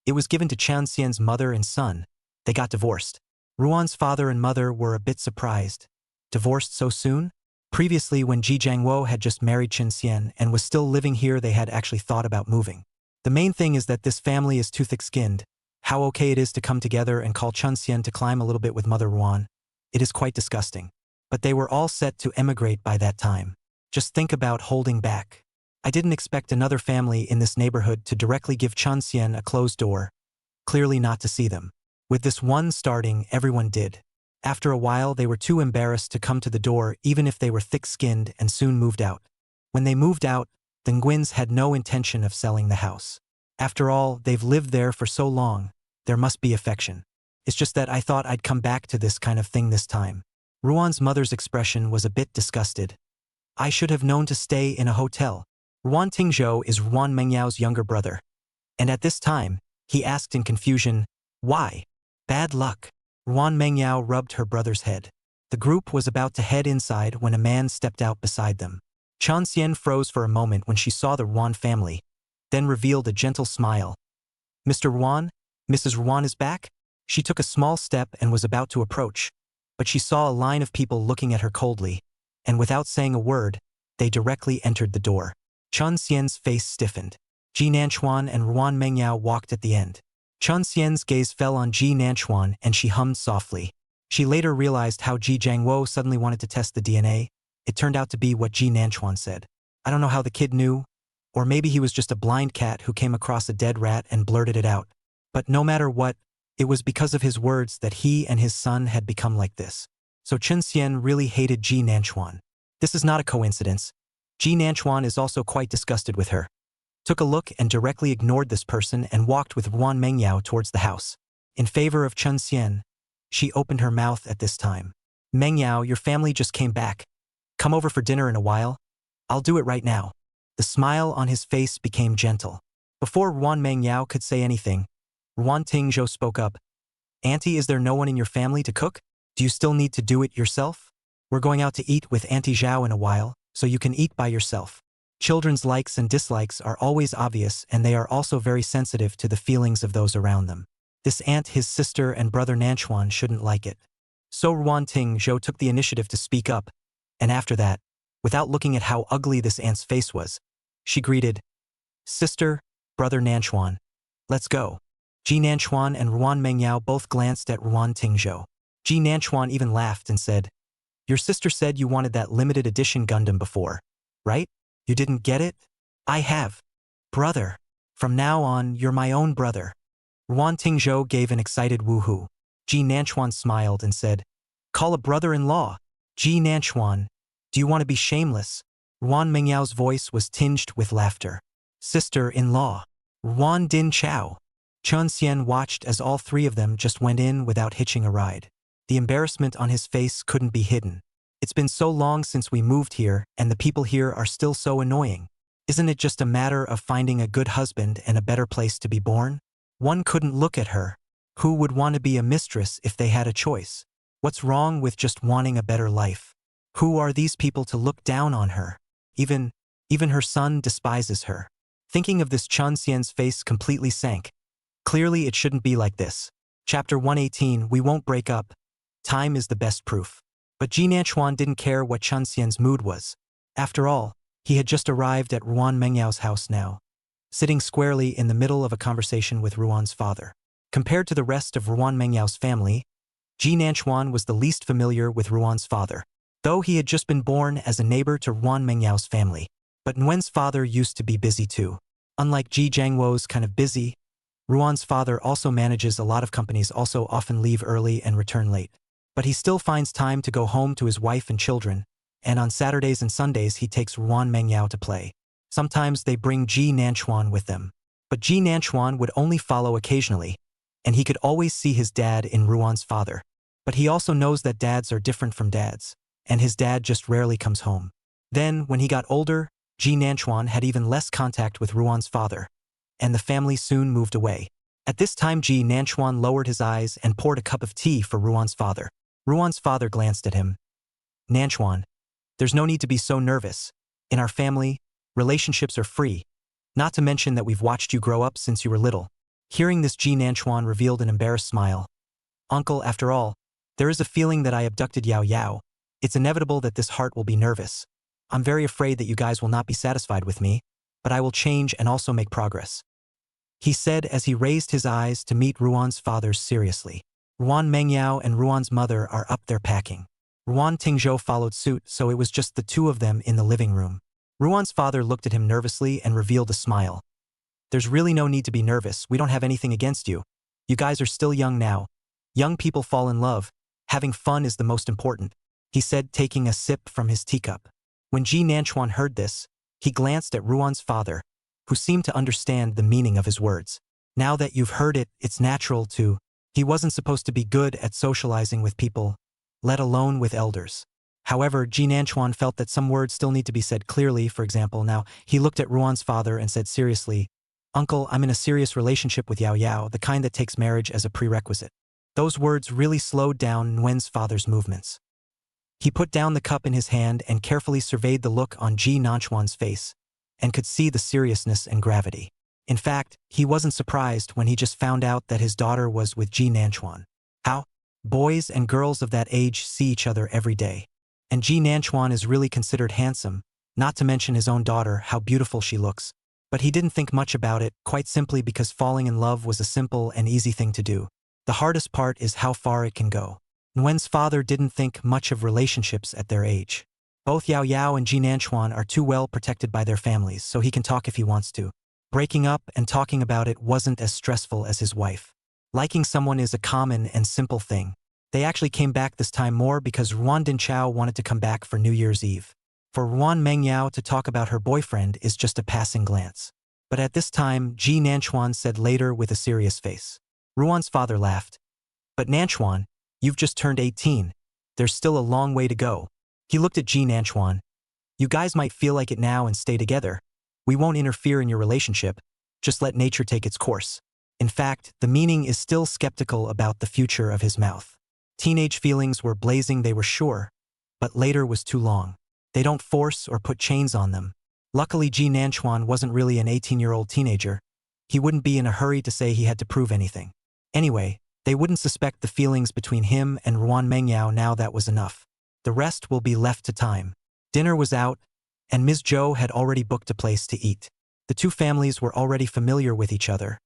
It was given to Chen Xian's mother and son. They got divorced. Ruan's father and mother were a bit surprised. Divorced so soon? Previously, when Ji Jiangwo had just married Chen Xian and was still living here, they had actually thought about moving. The main thing is that this family is too thick-skinned. How okay it is to come together and call Chen Xian to climb a little bit with Mother Ruan. It is quite disgusting. But they were all set to emigrate by that time. Just think about holding back. I didn't expect another family in this neighborhood to directly give Chen Xian a closed door. Clearly not to see them. With this one starting, everyone did. After a while, they were too embarrassed to come to the door even if they were thick-skinned and soon moved out. When they moved out, the Nguyen's had no intention of selling the house. After all, they've lived there for so long, there must be affection. It's just that I thought I'd come back to this kind of thing this time. Ruan's mother's expression was a bit disgusted. I should have known to stay in a hotel. Ruan Tingzhou is Ruan Mengyao's younger brother. And at this time, he asked in confusion, why? Bad luck. Ruan Mengyao rubbed her brother's head. The group was about to head inside when a man stepped out beside them. Chen Xian froze for a moment when she saw the Ruan family, then revealed a gentle smile. Mr. Ruan, Mrs. Ruan is back? She took a small step and was about to approach, but she saw a line of people looking at her coldly, and without saying a word, they directly entered the door. Chen Xian's face stiffened. Ji Nanchuan and Ruan Mengyao walked at the end. Chen Xian's gaze fell on Ji Nanchuan and she hummed softly. She later realized how Ji Jiangwo suddenly wanted to test the DNA. It turned out to be what Ji Nanchuan said. I don't know how the kid knew, or maybe he was just a blind cat who came across a dead rat and blurted it out. But no matter what, it was because of his words that he and his son had become like this. So Chen Xian really hated Ji Nanchuan. This is not a coincidence. Ji Nanchuan is also quite disgusted with her. Took a look and directly ignored this person and walked with Ruan Mengyao towards the house. In favor of Chen Xian, she opened her mouth at this time. Mengyao, your family just came back. Come over for dinner in a while. I'll do it right now. The smile on his face became gentle. Before Ruan Mengyao could say anything, Ruan Tingzhou spoke up. Auntie, is there no one in your family to cook? Do you still need to do it yourself? We're going out to eat with Auntie Zhao in a while, so you can eat by yourself. Children's likes and dislikes are always obvious, and they are also very sensitive to the feelings of those around them. This aunt, his sister, and brother Nanchuan shouldn't like it. So Ruan Tingzhou took the initiative to speak up, and after that, without looking at how ugly this aunt's face was, she greeted, Sister, brother Nanchuan, let's go. Ji Nanchuan and Ruan Mengyao both glanced at Ruan Tingzhou. Ji Nanchuan even laughed and said, Your sister said you wanted that limited edition Gundam before, right? You didn't get it? I have. Brother. From now on, you're my own brother. Ruan Tingzhou gave an excited woohoo. Ji Nanchuan smiled and said, Call a brother-in-law. Ji Nanchuan, do you want to be shameless? Ruan Mengyao's voice was tinged with laughter. Sister-in-law. Ruan Din Chao. Chun Xian watched as all three of them just went in without hitching a ride. The embarrassment on his face couldn't be hidden. It's been so long since we moved here, and the people here are still so annoying. Isn't it just a matter of finding a good husband and a better place to be born? One couldn't look at her. Who would want to be a mistress if they had a choice? What's wrong with just wanting a better life? Who are these people to look down on her? Even her son despises her. Thinking of this, Chun Xian's face completely sank. Clearly it shouldn't be like this. Chapter 118, We Won't Break Up. Time is the best proof. But Ji Nanchuan didn't care what Chun Xian's mood was. After all, he had just arrived at Ruan Mengyao's house now, sitting squarely in the middle of a conversation with Ruan's father. Compared to the rest of Ruan Mengyao's family, Ji Nanchuan was the least familiar with Ruan's father, though he had just been born as a neighbor to Ruan Mengyao's family. But Nguyen's father used to be busy too. Unlike Ji Jiangwo's kind of busy, Ruan's father also manages a lot of companies, also often leave early and return late. But he still finds time to go home to his wife and children, and on Saturdays and Sundays he takes Ruan Mengyao to play. Sometimes they bring Ji Nanchuan with them. But Ji Nanchuan would only follow occasionally, and he could always see his dad in Ruan's father. But he also knows that dads are different from dads, and his dad just rarely comes home. Then, when he got older, Ji Nanchuan had even less contact with Ruan's father, and the family soon moved away. At this time, Ji Nanchuan lowered his eyes and poured a cup of tea for Ruan's father. Ruan's father glanced at him. Nanchuan, there's no need to be so nervous. In our family, relationships are free. Not to mention that we've watched you grow up since you were little. Hearing this, Ji Nanchuan revealed an embarrassed smile. Uncle, after all, there is a feeling that I abducted Yao Yao. It's inevitable that this heart will be nervous. I'm very afraid that you guys will not be satisfied with me, but I will change and also make progress. He said as he raised his eyes to meet Ruan's father seriously. Ruan Mengyao and Ruan's mother are up there packing. Ruan Tingzhou followed suit, so it was just the two of them in the living room. Ruan's father looked at him nervously and revealed a smile. There's really no need to be nervous. We don't have anything against you. You guys are still young now. Young people fall in love. Having fun is the most important, he said, taking a sip from his teacup. When Ji Nanchuan heard this, he glanced at Ruan's father, who seemed to understand the meaning of his words. Now that you've heard it, it's natural to. He wasn't supposed to be good at socializing with people, let alone with elders. However, Ji Nanchuan felt that some words still need to be said clearly. For example, now, he looked at Ruan's father and said seriously, Uncle, I'm in a serious relationship with Yao Yao, the kind that takes marriage as a prerequisite. Those words really slowed down Nguyen's father's movements. He put down the cup in his hand and carefully surveyed the look on Ji Nanchuan's face, and could see the seriousness and gravity. In fact, he wasn't surprised when he just found out that his daughter was with Ji Nanchuan. How? Boys and girls of that age see each other every day. And Ji Nanchuan is really considered handsome, not to mention his own daughter, how beautiful she looks. But he didn't think much about it, quite simply because falling in love was a simple and easy thing to do. The hardest part is how far it can go. Nguyen's father didn't think much of relationships at their age. Both Yao Yao and Ji Nanchuan are too well protected by their families, so he can talk if he wants to. Breaking up and talking about it wasn't as stressful as his wife. Liking someone is a common and simple thing. They actually came back this time more because Ruan Din Chao wanted to come back for New Year's Eve. For Ruan Mengyao to talk about her boyfriend is just a passing glance. But at this time, Ji Nanchuan said later with a serious face. Ruan's father laughed. But Nanchuan, you've just turned 18. There's still a long way to go. He looked at Ji Nanchuan. You guys might feel like it now and stay together. We won't interfere in your relationship. Just let nature take its course. In fact, the meaning is still skeptical about the future of his mouth. Teenage feelings were blazing, they were sure, but later was too long. They don't force or put chains on them. Luckily, Ji Nanchuan wasn't really an 18-year-old teenager. He wouldn't be in a hurry to say he had to prove anything. Anyway, they wouldn't suspect the feelings between him and Ruan Mengyao. Now that was enough. The rest will be left to time. Dinner was out, and Ms. Zhou had already booked a place to eat. The two families were already familiar with each other,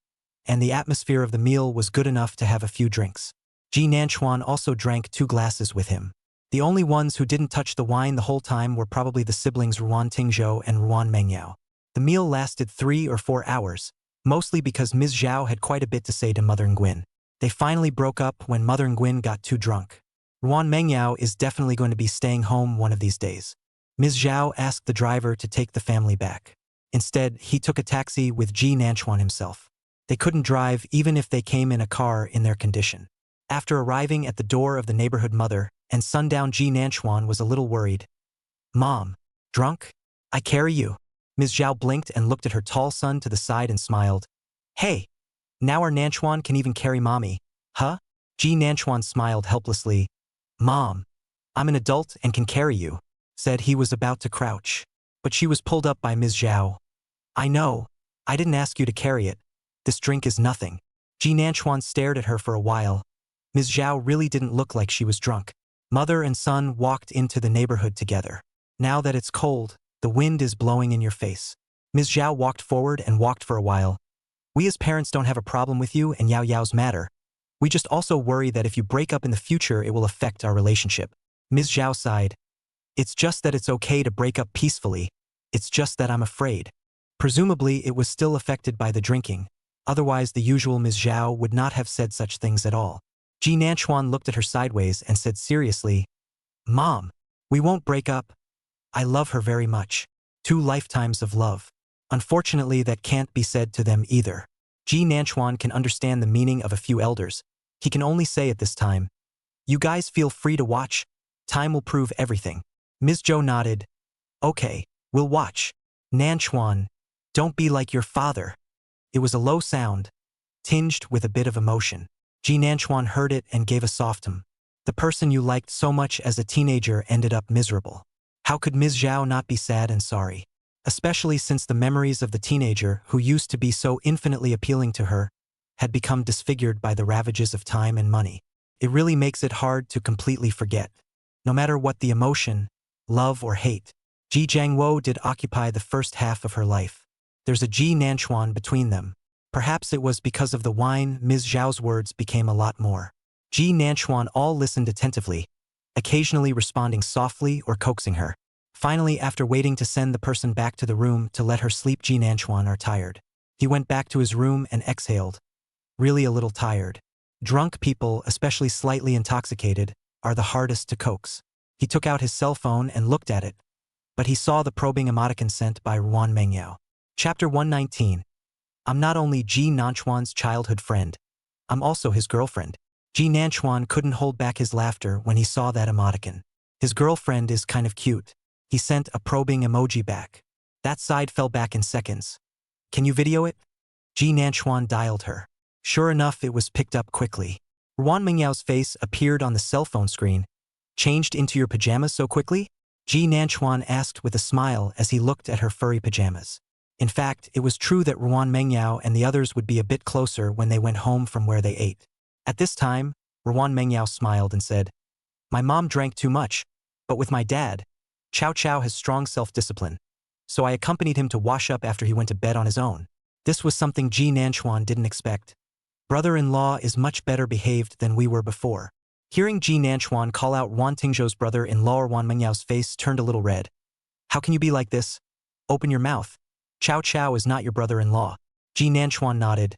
and the atmosphere of the meal was good enough to have a few drinks. Ji Nanchuan also drank 2 glasses with him. The only ones who didn't touch the wine the whole time were probably the siblings Ruan Tingzhou and Ruan Mengyao. The meal lasted 3 or 4 hours, mostly because Ms. Zhao had quite a bit to say to Mother Nguyen. They finally broke up when Mother Nguyen got too drunk. Ruan Mengyao is definitely going to be staying home one of these days. Ms. Zhao asked the driver to take the family back. Instead, he took a taxi with Ji Nanchuan himself. They couldn't drive even if they came in a car in their condition. After arriving at the door of the neighborhood mother and sundown, Ji Nanchuan was a little worried. "Mom, drunk? I carry you." Ms. Zhao blinked and looked at her tall son to the side and smiled. "Hey, now our Nanchuan can even carry mommy, huh?" Ji Nanchuan smiled helplessly. "Mom, I'm an adult and can carry you," said he was about to crouch. But she was pulled up by Ms. Zhao. "I know. I didn't ask you to carry it. This drink is nothing." Ji Nanchuan stared at her for a while. Ms. Zhao really didn't look like she was drunk. Mother and son walked into the neighborhood together. "Now that it's cold, the wind is blowing in your face." Ms. Zhao walked forward and walked for a while. "We as parents don't have a problem with you and Yao Yao's matter. We just also worry that if you break up in the future, it will affect our relationship." Ms. Zhao sighed. "It's just that it's okay to break up peacefully. It's just that I'm afraid." Presumably, it was still affected by the drinking. Otherwise, the usual Ms. Zhao would not have said such things at all. Ji Nanchuan looked at her sideways and said seriously, "Mom, we won't break up. I love her very much. 2 lifetimes of love." Unfortunately, that can't be said to them either. Ji Nanchuan can understand the meaning of a few elders. He can only say at this time, "You guys feel free to watch. Time will prove everything." Ms. Zhou nodded. "Okay, we'll watch. Nanchuan, don't be like your father." It was a low sound, tinged with a bit of emotion. Ji Nanchuan heard it and gave a soft hum. The person you liked so much as a teenager ended up miserable. How could Ms. Zhao not be sad and sorry? Especially since the memories of the teenager who used to be so infinitely appealing to her had become disfigured by the ravages of time and money. It really makes it hard to completely forget. No matter what the emotion, love or hate, Ji Jiangwo did occupy the first half of her life. There's a Ji Nanchuan between them. Perhaps it was because of the wine Ms. Zhao's words became a lot more. Ji Nanchuan all listened attentively, occasionally responding softly or coaxing her. Finally, after waiting to send the person back to the room to let her sleep, Ji Nanchuan are tired. He went back to his room and exhaled, really a little tired. Drunk people, especially slightly intoxicated, are the hardest to coax. He took out his cell phone and looked at it, but he saw the probing emoticon sent by Ruan Mengyao. Chapter 119. I'm not only Ji Nanchuan's childhood friend, I'm also his girlfriend. Ji Nanchuan couldn't hold back his laughter when he saw that emoticon. His girlfriend is kind of cute. He sent a probing emoji back. That side fell back in seconds. Can you video it? Ji Nanchuan dialed her. Sure enough, it was picked up quickly. Ruan Mengyao's face appeared on the cell phone screen. Changed into your pajamas so quickly? Ji Nanchuan asked with a smile as he looked at her furry pajamas. In fact, it was true that Ruan Mengyao and the others would be a bit closer when they went home from where they ate. At this time, Ruan Mengyao smiled and said, "My mom drank too much, but with my dad, Chow Chow has strong self-discipline, so I accompanied him to wash up after he went to bed on his own." This was something Ji Nanchuan didn't expect. Brother-in-law is much better behaved than we were before. Hearing Ji Nanchuan call out Ruan Tingzhou's brother-in-law, Ruan Mengyao's face turned a little red. "How can you be like this? Open your mouth. Chow Chow is not your brother-in-law." Ji Nanchuan nodded.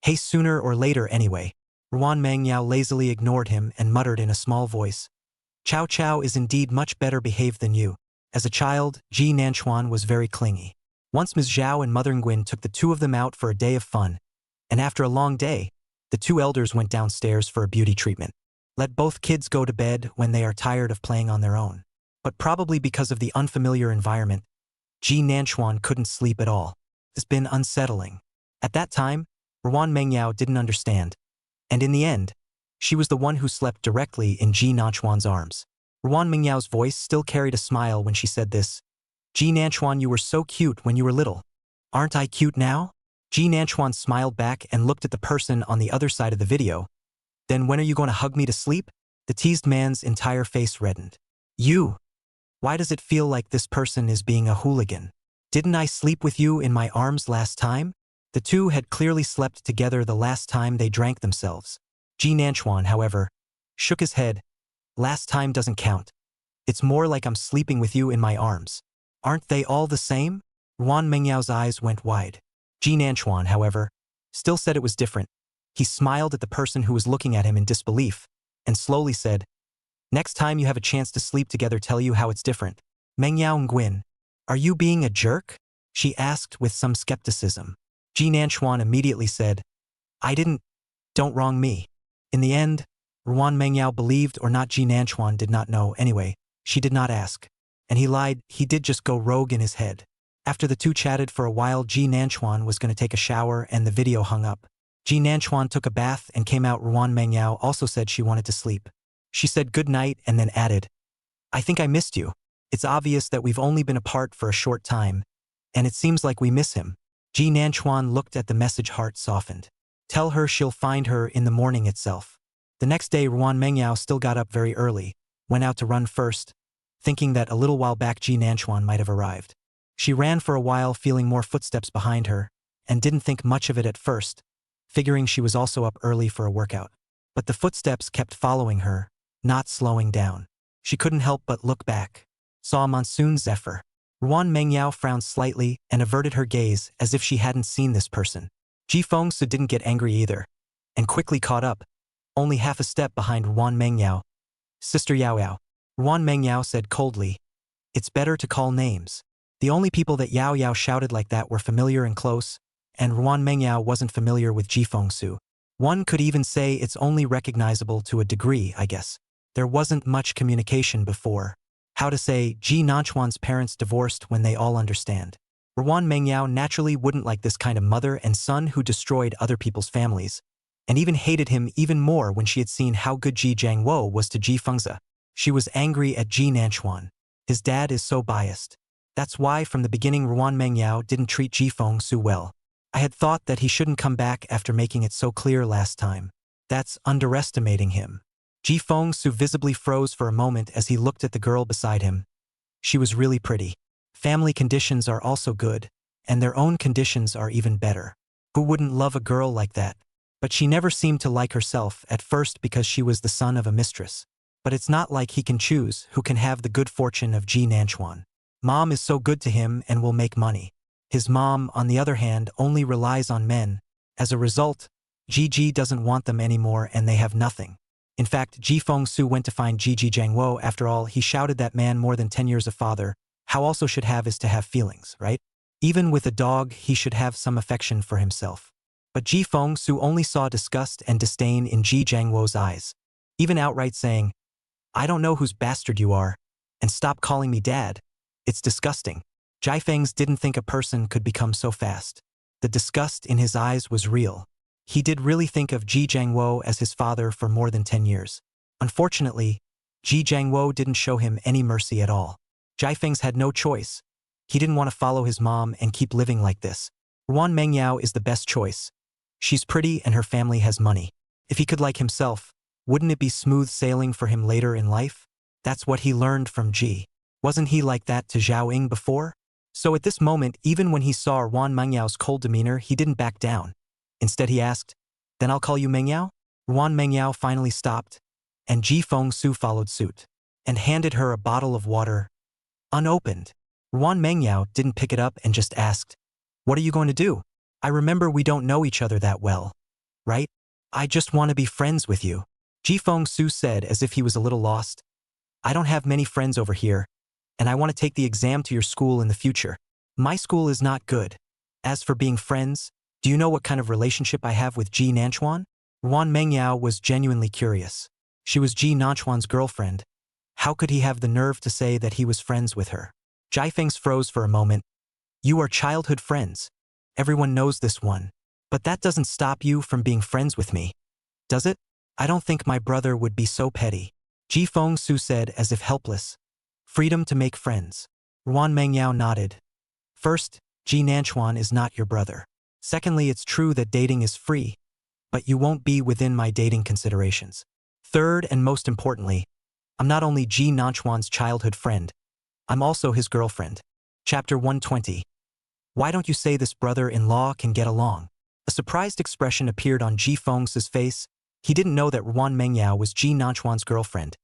"Hey, sooner or later anyway." Ruan Mengyao lazily ignored him and muttered in a small voice, "Chow Chow is indeed much better behaved than you." As a child, Ji Nanchuan was very clingy. Once Ms. Zhao and Mother Nguyen took the two of them out for a day of fun, and after a long day, the 2 elders went downstairs for a beauty treatment. Let both kids go to bed when they are tired of playing on their own. But probably because of the unfamiliar environment, Ji Nanchuan couldn't sleep at all. It's been unsettling. At that time, Ruan Mengyao didn't understand. And in the end, she was the one who slept directly in Ji Nanchuan's arms. Ruan Mingyao's voice still carried a smile when she said this. Ji Nanchuan, you were so cute when you were little. Aren't I cute now? Ji Nanchuan smiled back and looked at the person on the other side of the video. Then when are you going to hug me to sleep? The teased man's entire face reddened. You. Why does it feel like this person is being a hooligan? Didn't I sleep with you in my arms last time? The two had clearly slept together the last time they drank themselves. Ji Nanchuan, however, shook his head. Last time doesn't count. It's more like I'm sleeping with you in my arms. Aren't they all the same? Ruan Mengyao's eyes went wide. Ji Nanchuan, however, still said it was different. He smiled at the person who was looking at him in disbelief, and slowly said, next time you have a chance to sleep together, tell you how it's different. Mengyao Nguyen, are you being a jerk? She asked with some skepticism. Ji Nanchuan immediately said, I didn't. Don't wrong me. In the end, Ruan Mengyao believed or not, Ji Nanchuan did not know anyway. She did not ask. And he lied, he did just go rogue in his head. After the two chatted for a while, Ji Nanchuan was going to take a shower and the video hung up. Ji Nanchuan took a bath and came out. Ruan Mengyao also said she wanted to sleep. She said good night and then added, I think I missed you. It's obvious that we've only been apart for a short time, and it seems like we miss him. Ji Nanchuan looked at the message, heart softened. Tell her she'll find her in the morning itself. The next day, Ruan Mengyao still got up very early, went out to run first, thinking that a little while back Ji Nanchuan might have arrived. She ran for a while, feeling more footsteps behind her, and didn't think much of it at first, figuring she was also up early for a workout. But the footsteps kept following her, not slowing down. She couldn't help but look back. Saw a monsoon zephyr. Ruan Mengyao frowned slightly and averted her gaze as if she hadn't seen this person. Ji Fengsu didn't get angry either, and quickly caught up, only half a step behind Ruan Mengyao. Sister Yao Yao. Ruan Mengyao said coldly, it's better to call names. The only people that Yao Yao shouted like that were familiar and close, and Ruan Mengyao wasn't familiar with Ji Fengsu. One could even say it's only recognizable to a degree, I guess. There wasn't much communication before. How to say, Ji Nanchuan's parents divorced when they all understand. Ruan Mengyao naturally wouldn't like this kind of mother and son who destroyed other people's families, and even hated him even more when she had seen how good Ji Jiangwo was to Ji Fengzi. She was angry at Ji Nanchuan. His dad is so biased. That's why from the beginning Ruan Mengyao didn't treat Ji Fengsu well. I had thought that he shouldn't come back after making it so clear last time. That's underestimating him. Ji Fengsu visibly froze for a moment as he looked at the girl beside him. She was really pretty. Family conditions are also good, and their own conditions are even better. Who wouldn't love a girl like that? But she never seemed to like herself at first because she was the son of a mistress. But it's not like he can choose who can have the good fortune of Ji Nanchuan. Mom is so good to him and will make money. His mom, on the other hand, only relies on men. As a result, Ji doesn't want them anymore and they have nothing. In fact, Ji Fengsu went to find Ji Jiangwo. After all, he shouted that man more than 10 years of father. How also should have is to have feelings, right? Even with a dog, he should have some affection for himself. But Ji Fengsu only saw disgust and disdain in Ji Jiangwo's eyes, even outright saying, I don't know whose bastard you are, and stop calling me dad. It's disgusting. Jai Feng's didn't think a person could become so fast. The disgust in his eyes was real. He did really think of Ji Jiangwo as his father for more than 10 years. Unfortunately, Ji Jiangwo didn't show him any mercy at all. Jai Feng's had no choice. He didn't want to follow his mom and keep living like this. Ruan Mengyao is the best choice. She's pretty and her family has money. If he could like himself, wouldn't it be smooth sailing for him later in life? That's what he learned from Ji. Wasn't he like that to Zhao Ying before? So at this moment, even when he saw Ruan Mengyao's cold demeanor, he didn't back down. Instead he asked, then I'll call you Mengyao? Ruan Mengyao finally stopped, and Ji Fengsu followed suit, and handed her a bottle of water, unopened. Ruan Mengyao didn't pick it up and just asked, what are you going to do? I remember we don't know each other that well, right? I just want to be friends with you. Ji Fengsu said as if he was a little lost. I don't have many friends over here, and I want to take the exam to your school in the future. My school is not good. As for being friends, do you know what kind of relationship I have with Ji Nanchuan? Ruan Mengyao was genuinely curious. She was Ji Nanchuan's girlfriend. How could he have the nerve to say that he was friends with her? Jai Feng's froze for a moment. You are childhood friends. Everyone knows this one. But that doesn't stop you from being friends with me, does it? I don't think my brother would be so petty. Ji Feng-su said as if helpless. Freedom to make friends. Ruan Mengyao nodded. First, Ji Nanchuan is not your brother. Secondly, it's true that dating is free, but you won't be within my dating considerations. Third, and most importantly, I'm not only Ji Nanchuan's childhood friend, I'm also his girlfriend. Chapter 120. Why don't you say this brother-in-law can get along? A surprised expression appeared on Ji Feng's face. He didn't know that Ruan Mengyao was Ji Nanchuan's girlfriend.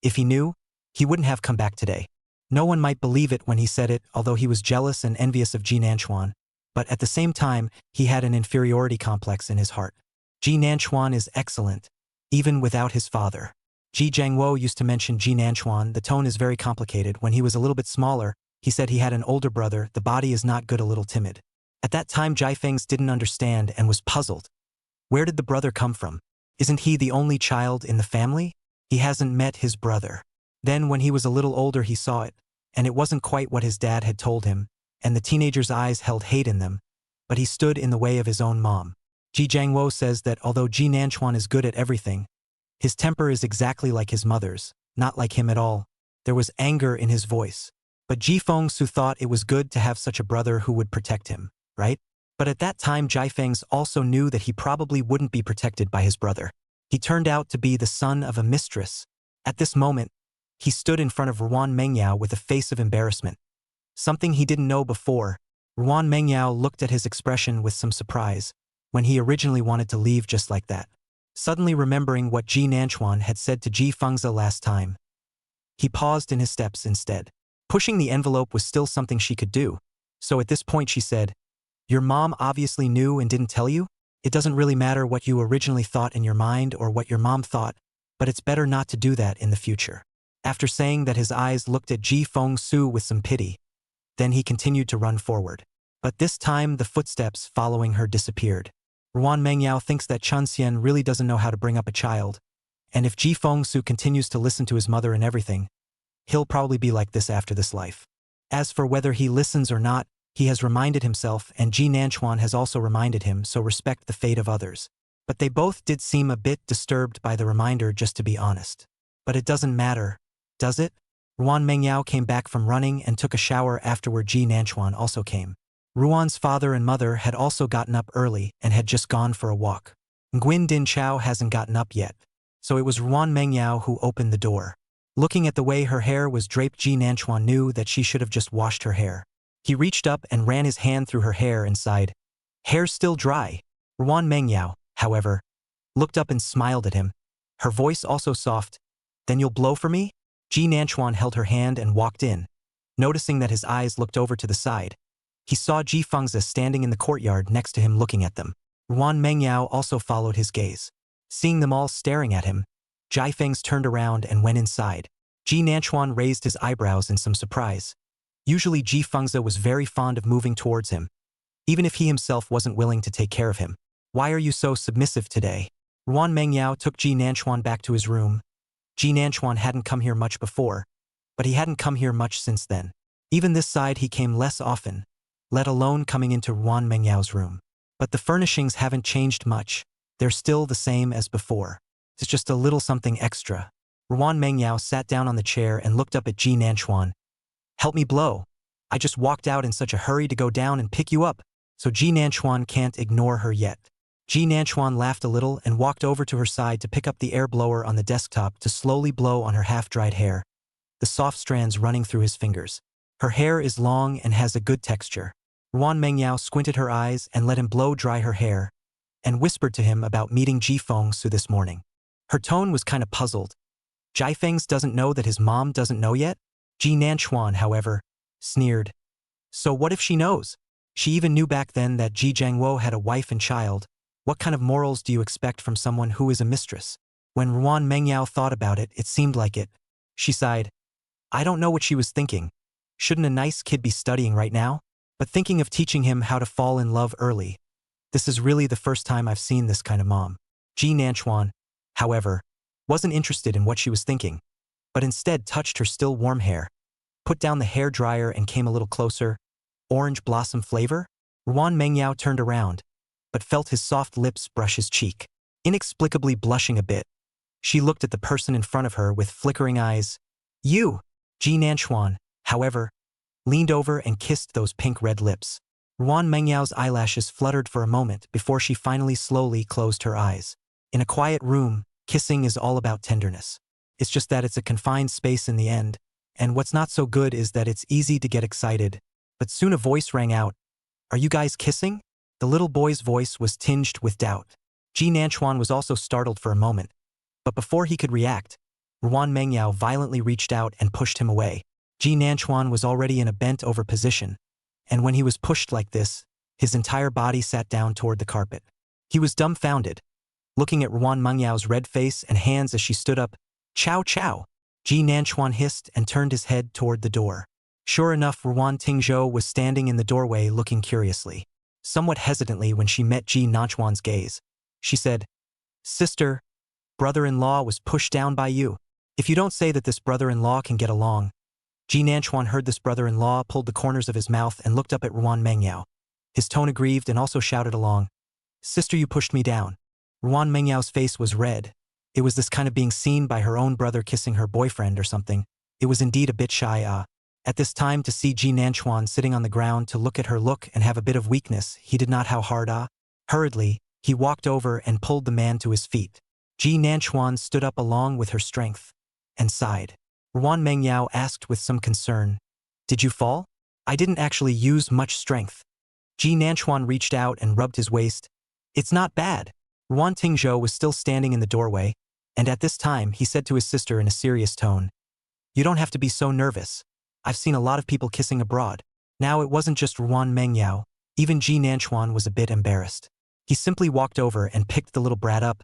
If he knew, he wouldn't have come back today. No one might believe it when he said it, although he was jealous and envious of Ji Nanchuan, but at the same time, he had an inferiority complex in his heart. Ji Nanchuan is excellent, even without his father. Ji Jiangwo used to mention Ji Nanchuan. The tone is very complicated. When he was a little bit smaller, he said he had an older brother. The body is not good, a little timid. At that time, Jai Feng's didn't understand and was puzzled. Where did the brother come from? Isn't he the only child in the family? He hasn't met his brother. Then when he was a little older he saw it, and it wasn't quite what his dad had told him, and the teenager's eyes held hate in them, but he stood in the way of his own mom. Ji Jiangwo says that although Ji Nanchuan is good at everything, his temper is exactly like his mother's, not like him at all. There was anger in his voice. But Ji Fengsu thought it was good to have such a brother who would protect him, right? But at that time Jai Feng's also knew that he probably wouldn't be protected by his brother. He turned out to be the son of a mistress. At this moment, he stood in front of Ruan Mengyao with a face of embarrassment. Something he didn't know before. Ruan Mengyao looked at his expression with some surprise, when he originally wanted to leave just like that. Suddenly remembering what Ji Nanchuan had said to Ji Fengzi last time, he paused in his steps instead. Pushing the envelope was still something she could do, so at this point she said, "Your mom obviously knew and didn't tell you? It doesn't really matter what you originally thought in your mind or what your mom thought, but it's better not to do that in the future." After saying that, his eyes looked at Ji Fengsu with some pity. Then he continued to run forward. But this time the footsteps following her disappeared. Ruan Mengyao thinks that Chun Xian really doesn't know how to bring up a child, and if Ji Fengsu continues to listen to his mother and everything, he'll probably be like this after this life. As for whether he listens or not, he has reminded himself, and Ji Nanchuan has also reminded him, so respect the fate of others. But they both did seem a bit disturbed by the reminder, just to be honest. But it doesn't matter, does it? Ruan Mengyao came back from running and took a shower. Afterward Ji Nanchuan also came. Ruan's father and mother had also gotten up early and had just gone for a walk. Nguyen Din Chao hasn't gotten up yet, so it was Ruan Mengyao who opened the door. Looking at the way her hair was draped, Ji Nanchuan knew that she should have just washed her hair. He reached up and ran his hand through her hair and sighed. "Hair's still dry." Ruan Mengyao, however, looked up and smiled at him, her voice also soft. "Then you'll blow for me?" Ji Nanchuan held her hand and walked in. Noticing that his eyes looked over to the side, he saw Ji Fengzi standing in the courtyard next to him looking at them. Ruan Mengyao also followed his gaze. Seeing them all staring at him, Jai Feng's turned around and went inside. Ji Nanchuan raised his eyebrows in some surprise. Usually Ji Fengzi was very fond of moving towards him, even if he himself wasn't willing to take care of him. "Why are you so submissive today?" Ruan Mengyao took Ji Nanchuan back to his room. Ji Nanchuan hadn't come here much before, but he hadn't come here much since then. Even this side he came less often, let alone coming into Ruan Mengyao's room. But the furnishings haven't changed much. They're still the same as before. It's just a little something extra. Ruan Mengyao sat down on the chair and looked up at Ji Nanchuan. "Help me blow. I just walked out in such a hurry to go down and pick you up, so Ji Nanchuan can't ignore her yet." Ji Nanchuan laughed a little and walked over to her side to pick up the air blower on the desktop to slowly blow on her half-dried hair, the soft strands running through his fingers. Her hair is long and has a good texture. Ruan Mengyao squinted her eyes and let him blow dry her hair, and whispered to him about meeting Ji Fengsu this morning. Her tone was kind of puzzled. Jai Feng's doesn't know that his mom doesn't know yet? Ji Nanchuan, however, sneered. So what if she knows? She even knew back then that Ji Jiangwo had a wife and child. What kind of morals do you expect from someone who is a mistress? When Ruan Mengyao thought about it, it seemed like it. She sighed. I don't know what she was thinking. Shouldn't a nice kid be studying right now? But thinking of teaching him how to fall in love early. This is really the first time I've seen this kind of mom. Ji Nanchuan, however, wasn't interested in what she was thinking, but instead touched her still warm hair, put down the hair dryer and came a little closer. Orange blossom flavor? Ruan Mengyao turned around. but felt his soft lips brush his cheek. Inexplicably blushing a bit, she looked at the person in front of her with flickering eyes. You! Ji Nanchuan, however, leaned over and kissed those pink-red lips. Ruan Mengyao's eyelashes fluttered for a moment before she finally slowly closed her eyes. In a quiet room, kissing is all about tenderness. It's just that it's a confined space in the end, and what's not so good is that it's easy to get excited. But soon a voice rang out. Are you guys kissing? The little boy's voice was tinged with doubt. Ji Nanchuan was also startled for a moment. But before he could react, Ruan Mengyao violently reached out and pushed him away. Ji Nanchuan was already in a bent-over position, and when he was pushed like this, his entire body sat down toward the carpet. He was dumbfounded, looking at Ruan Mengyao's red face and hands as she stood up. Chow chow! Ji Nanchuan hissed and turned his head toward the door. Sure enough, Ruan Tingzhou was standing in the doorway looking curiously. Somewhat hesitantly when she met Ji Nanchuan's gaze, she said, Sister, brother-in-law was pushed down by you. If you don't say that this brother-in-law can get along. Ji Nanchuan heard this brother-in-law pulled the corners of his mouth and looked up at Ruan Mengyao. His tone aggrieved and also shouted along, Sister, you pushed me down. Ruan Mengyao's face was red. It was this kind of being seen by her own brother kissing her boyfriend or something. It was indeed a bit shy. At this time, to see Ji Nanchuan sitting on the ground to look at her look and have a bit of weakness, he did not how hard. Hurriedly, he walked over and pulled the man to his feet. Ji Nanchuan stood up along with her strength and sighed. Ruan Mengyao asked with some concern, Did you fall? I didn't actually use much strength. Ji Nanchuan reached out and rubbed his waist. It's not bad. Ruan Tingzhou was still standing in the doorway, and at this time he said to his sister in a serious tone, You don't have to be so nervous. I've seen a lot of people kissing abroad. Now it wasn't just Ruan Mengyao, even Ji Nanchuan was a bit embarrassed. He simply walked over and picked the little brat up.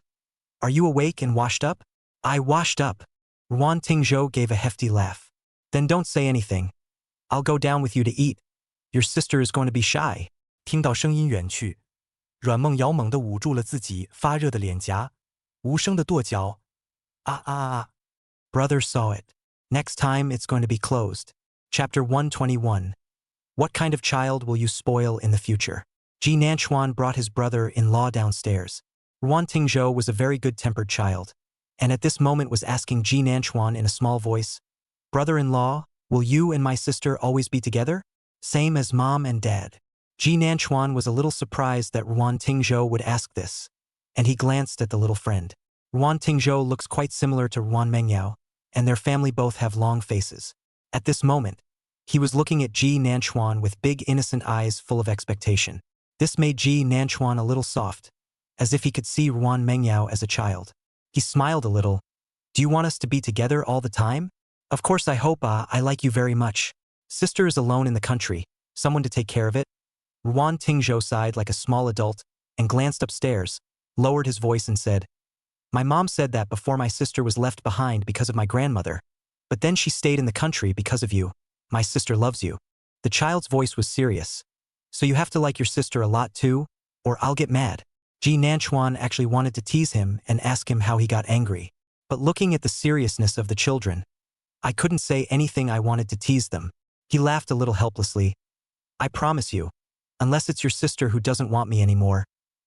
Are you awake and washed up? I washed up. Ruan Tingzhou gave a hefty laugh. Then don't say anything. I'll go down with you to eat. Your sister is going to be shy. 听到声音远去，阮梦瑶猛地捂住了自己发热的脸颊，无声的跺脚。Brother saw it. Next time it's going to be closed. Chapter 121. What kind of child will you spoil in the future? Ji Nanchuan brought his brother-in-law downstairs. Ruan Tingzhou was a very good-tempered child, and at this moment was asking Ji Nanchuan in a small voice, Brother-in-law, will you and my sister always be together? Same as mom and dad. Ji Nanchuan was a little surprised that Ruan Tingzhou would ask this, and he glanced at the little friend. Ruan Tingzhou looks quite similar to Ruan Mengyao, and their family both have long faces. At this moment, he was looking at Ji Nanchuan with big innocent eyes full of expectation. This made Ji Nanchuan a little soft, as if he could see Ruan Mengyao as a child. He smiled a little. Do you want us to be together all the time? Of course I hope I like you very much. Sister is alone in the country, someone to take care of it. Ruan Tingzhou sighed like a small adult and glanced upstairs, lowered his voice and said, My mom said that before my sister was left behind because of my grandmother. But then she stayed in the country because of you. My sister loves you. The child's voice was serious. So you have to like your sister a lot too, or I'll get mad. Ji Nanchuan actually wanted to tease him and ask him how he got angry. But looking at the seriousness of the children, I couldn't say anything. I wanted to tease them. He laughed a little helplessly. I promise you, unless it's your sister who doesn't want me anymore,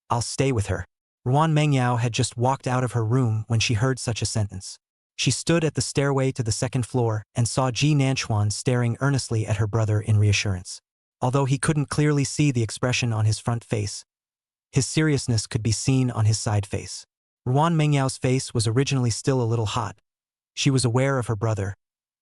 I'll stay with her. Ruan Mengyao had just walked out of her room when she heard such a sentence. She stood at the stairway to the second floor and saw Ji Nanchuan staring earnestly at her brother in reassurance. Although he couldn't clearly see the expression on his front face, his seriousness could be seen on his side face. Ruan Mengyao's face was originally still a little hot. She was aware of her brother.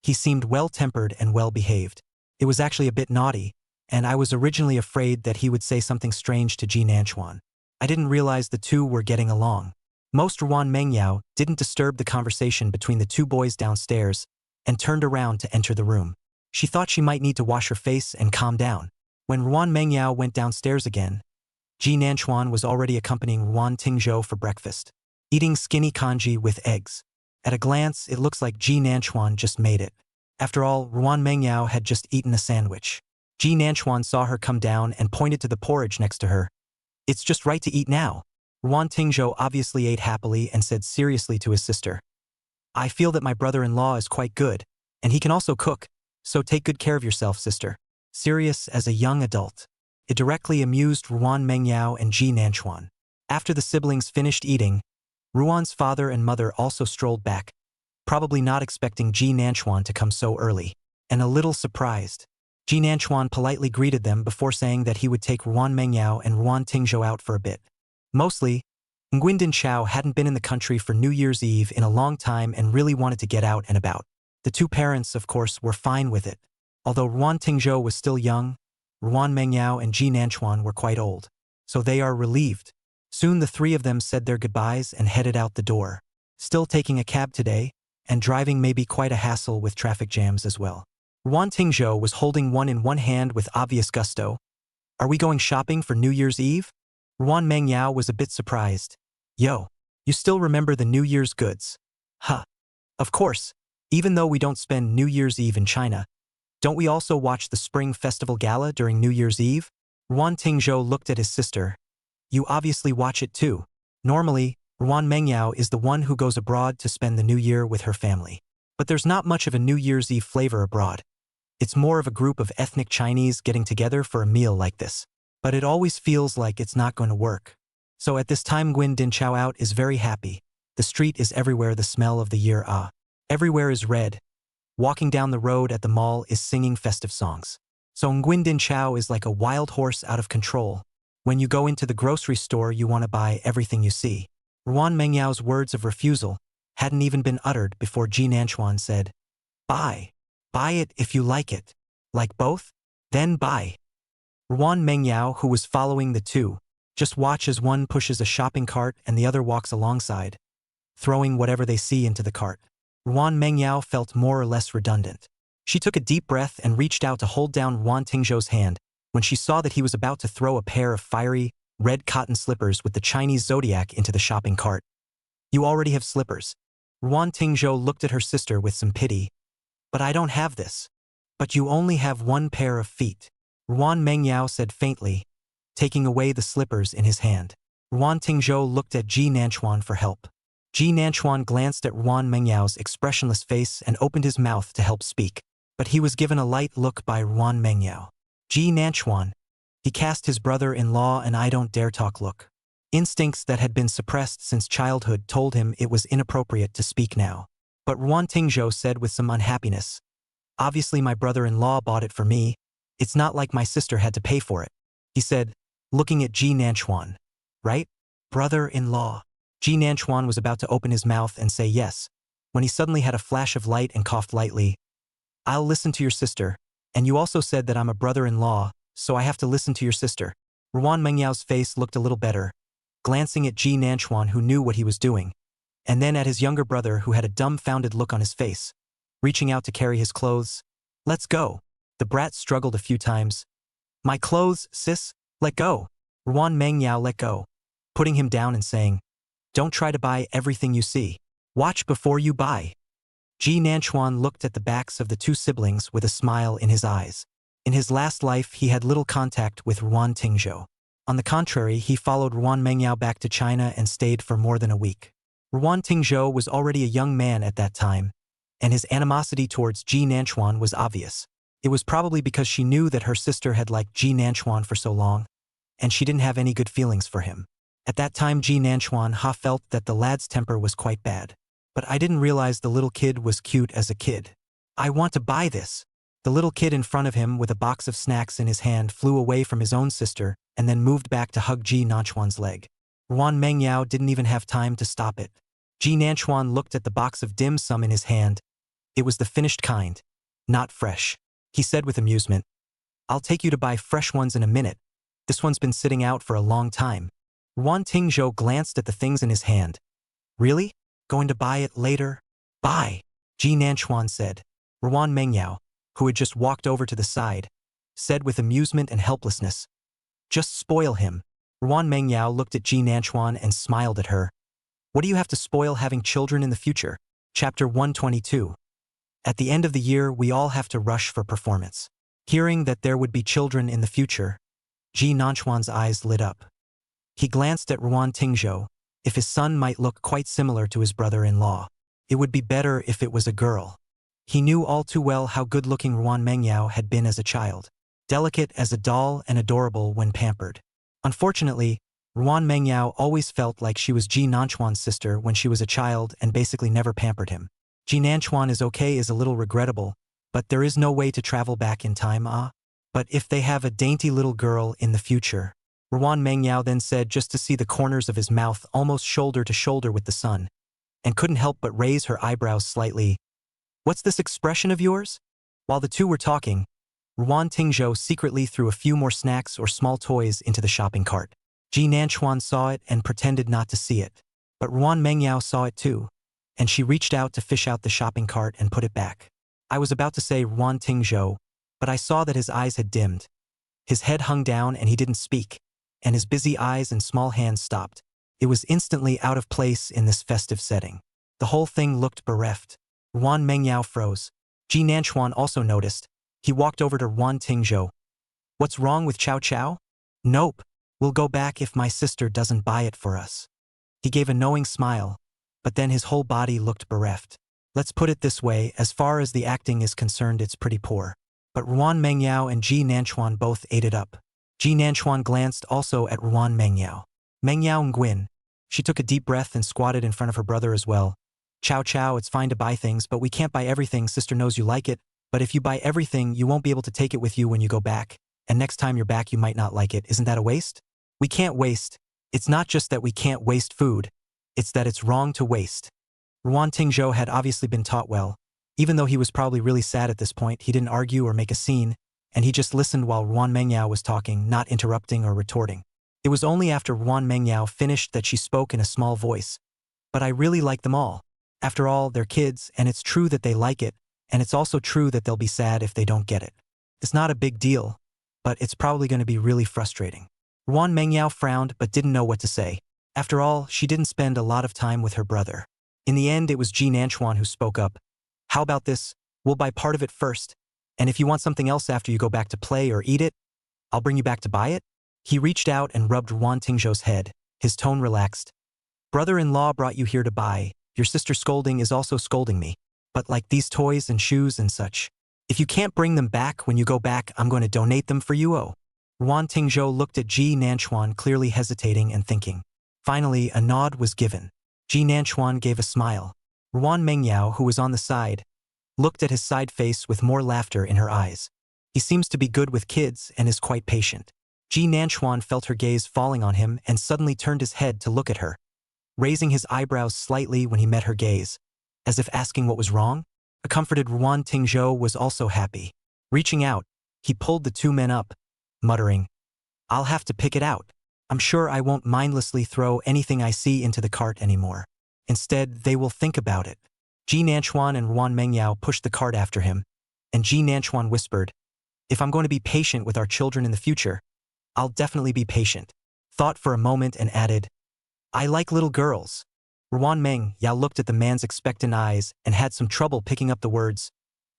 He seemed well-tempered and well-behaved. It was actually a bit naughty, and I was originally afraid that he would say something strange to Ji Nanchuan. I didn't realize the two were getting along. Most Ruan Mengyao didn't disturb the conversation between the two boys downstairs and turned around to enter the room. She thought she might need to wash her face and calm down. When Ruan Mengyao went downstairs again, Ji Nanchuan was already accompanying Ruan Tingzhou for breakfast, eating skinny congee with eggs. At a glance, it looks like Ji Nanchuan just made it. After all, Ruan Mengyao had just eaten a sandwich. Ji Nanchuan saw her come down and pointed to the porridge next to her. It's just right to eat now. Ruan Tingzhou obviously ate happily and said seriously to his sister, I feel that my brother-in-law is quite good, and he can also cook, so take good care of yourself, sister. Serious as a young adult. It directly amused Ruan Mengyao and Ji Nanchuan. After the siblings finished eating, Ruan's father and mother also strolled back, probably not expecting Ji Nanchuan to come so early, and a little surprised. Ji Nanchuan politely greeted them before saying that he would take Ruan Mengyao and Ruan Tingzhou out for a bit. Mostly, Nguyen Chao hadn't been in the country for New Year's Eve in a long time and really wanted to get out and about. The two parents, of course, were fine with it. Although Ruan Tingzhou was still young, Ruan Mengyao and Ji Nanchuan were quite old, so they are relieved. Soon the three of them said their goodbyes and headed out the door. Still taking a cab today, and driving may be quite a hassle with traffic jams as well. Ruan Tingzhou was holding one in one hand with obvious gusto. Are we going shopping for New Year's Eve? Ruan Mengyao was a bit surprised. Yo, you still remember the New Year's goods? Huh. Of course, even though we don't spend New Year's Eve in China, don't we also watch the Spring Festival Gala during New Year's Eve? Ruan Tingzhou looked at his sister. You obviously watch it too. Normally, Ruan Mengyao is the one who goes abroad to spend the New Year with her family. But there's not much of a New Year's Eve flavor abroad. It's more of a group of ethnic Chinese getting together for a meal like this. But it always feels like it's not going to work. So at this time Nguyen Chao out is very happy. The street is everywhere, the smell of the year everywhere is red. Walking down the road at the mall is singing festive songs. So Nguyen Chao is like a wild horse out of control. When you go into the grocery store you want to buy everything you see. Ruan Mengyao's words of refusal hadn't even been uttered before Ji Nanchuan said, Buy. Buy it if you like it. Like both? Then buy. Ruan Mengyao, who was following the two, just watch as one pushes a shopping cart and the other walks alongside, throwing whatever they see into the cart. Ruan Mengyao felt more or less redundant. She took a deep breath and reached out to hold down Ruan Tingzhou's hand when she saw that he was about to throw a pair of fiery, red cotton slippers with the Chinese zodiac into the shopping cart. You already have slippers. Ruan Tingzhou looked at her sister with some pity. But I don't have this. But you only have one pair of feet. Ruan Mengyao said faintly, taking away the slippers in his hand. Ruan Tingzhou looked at Ji Nanchuan for help. Ji Nanchuan glanced at Ruan Mengyao's expressionless face and opened his mouth to help speak. But he was given a light look by Ruan Mengyao. Ji Nanchuan. He cast his brother-in-law an I don't dare talk look. Instincts that had been suppressed since childhood told him it was inappropriate to speak now. But Ruan Tingzhou said with some unhappiness, Obviously my brother-in-law bought it for me. It's not like my sister had to pay for it. He said, looking at Ji Nanchuan. Right? Brother-in-law. Ji Nanchuan was about to open his mouth and say yes, when he suddenly had a flash of light and coughed lightly. I'll listen to your sister. And you also said that I'm a brother-in-law, so I have to listen to your sister. Ruan Mengyao's face looked a little better, glancing at Ji Nanchuan who knew what he was doing, and then at his younger brother who had a dumbfounded look on his face, reaching out to carry his clothes. Let's go. The brat struggled a few times. My clothes, sis? Let go. Ruan Mengyao let go, putting him down and saying, Don't try to buy everything you see. Watch before you buy. Ji Nanchuan looked at the backs of the two siblings with a smile in his eyes. In his last life he had little contact with Ruan Tingzhou. On the contrary, he followed Ruan Mengyao back to China and stayed for more than a week. Ruan Tingzhou was already a young man at that time, and his animosity towards Ji Nanchuan was obvious. It was probably because she knew that her sister had liked Ji Nanchuan for so long, and she didn't have any good feelings for him. At that time Ji Nanchuan felt that the lad's temper was quite bad. But I didn't realize the little kid was cute as a kid. I want to buy this. The little kid in front of him with a box of snacks in his hand flew away from his own sister and then moved back to hug Ji Nanchuan's leg. Ruan Mengyao didn't even have time to stop it. Ji Nanchuan looked at the box of dim sum in his hand. It was the finished kind, not fresh. He said with amusement, I'll take you to buy fresh ones in a minute. This one's been sitting out for a long time. Ruan Tingzhou glanced at the things in his hand. Really? Going to buy it later? Buy, Ji Nanchuan said. Ruan Mengyao, who had just walked over to the side, said with amusement and helplessness, Just spoil him. Ruan Mengyao looked at Ji Nanchuan and smiled at her. What do you have to spoil having children in the future? Chapter 122. At the end of the year we all have to rush for performance. Hearing that there would be children in the future, Ji Nanchuan's eyes lit up. He glanced at Ruan Tingzhou. If his son might look quite similar to his brother-in-law, it would be better if it was a girl. He knew all too well how good-looking Ruan Mengyao had been as a child. delicate as a doll and adorable when pampered. Unfortunately, Ruan Mengyao always felt like she was Ji Nanchuan's sister when she was a child and basically never pampered him. Ji Nanchuan is okay is a little regrettable, but there is no way to travel back in time, ah? But if they have a dainty little girl in the future. Ruan Mengyao then said just to see the corners of his mouth almost shoulder to shoulder with the sun, and couldn't help but raise her eyebrows slightly. What's this expression of yours? While the two were talking, Ruan Tingzhou secretly threw a few more snacks or small toys into the shopping cart. Ji Nanchuan saw it and pretended not to see it. But Ruan Mengyao saw it too, and she reached out to fish out the shopping cart and put it back. I was about to say Ruan Tingzhou, but I saw that his eyes had dimmed. His head hung down and he didn't speak, and his busy eyes and small hands stopped. It was instantly out of place in this festive setting. The whole thing looked bereft. Ruan Mengyao froze. Ji Nanchuan also noticed. He walked over to Ruan Tingzhou. What's wrong with Chow Chow? Nope. We'll go back if my sister doesn't buy it for us. He gave a knowing smile, but then his whole body looked bereft. Let's put it this way, as far as the acting is concerned, it's pretty poor. But Ruan Mengyao and Ji Nanchuan both ate it up. Ji Nanchuan glanced also at Ruan Mengyao. Mengyao Nguyen. She took a deep breath and squatted in front of her brother as well. Chow Chow, it's fine to buy things, but we can't buy everything. Sister knows you like it, but if you buy everything, you won't be able to take it with you when you go back. And next time you're back, you might not like it. Isn't that a waste? We can't waste. It's not just that we can't waste food. It's that it's wrong to waste. Ruan Tingzhou had obviously been taught well. Even though he was probably really sad at this point, he didn't argue or make a scene, and he just listened while Ruan Mengyao was talking, not interrupting or retorting. It was only after Ruan Mengyao finished that she spoke in a small voice. But I really like them all. After all, they're kids, and it's true that they like it, and it's also true that they'll be sad if they don't get it. It's not a big deal, but it's probably going to be really frustrating. Ruan Mengyao frowned but didn't know what to say. After all, she didn't spend a lot of time with her brother. In the end, it was Ji Nanchuan who spoke up. How about this? We'll buy part of it first, and if you want something else after you go back to play or eat it, I'll bring you back to buy it? He reached out and rubbed Ruan Tingzhou's head. His tone relaxed. Brother-in-law brought you here to buy. Your sister scolding is also scolding me. But like these toys and shoes and such. If you can't bring them back when you go back, I'm going to donate them for you, oh. Ruan Tingzhou looked at Ji Nanchuan, clearly hesitating and thinking. Finally, a nod was given. Ji Nanchuan gave a smile. Ruan Mengyao, who was on the side, looked at his side face with more laughter in her eyes. He seems to be good with kids and is quite patient. Ji Nanchuan felt her gaze falling on him and suddenly turned his head to look at her, raising his eyebrows slightly when he met her gaze, as if asking what was wrong. A comforted Ruan Tingzhou was also happy. Reaching out, he pulled the two men up, muttering, I'll have to pick it out. I'm sure I won't mindlessly throw anything I see into the cart anymore. Instead, they will think about it. Ji Nanchuan and Ruan Mengyao pushed the cart after him, and Ji Nanchuan whispered, if I'm going to be patient with our children in the future, I'll definitely be patient. Thought for a moment and added, I like little girls. Ruan Mengyao looked at the man's expectant eyes and had some trouble picking up the words.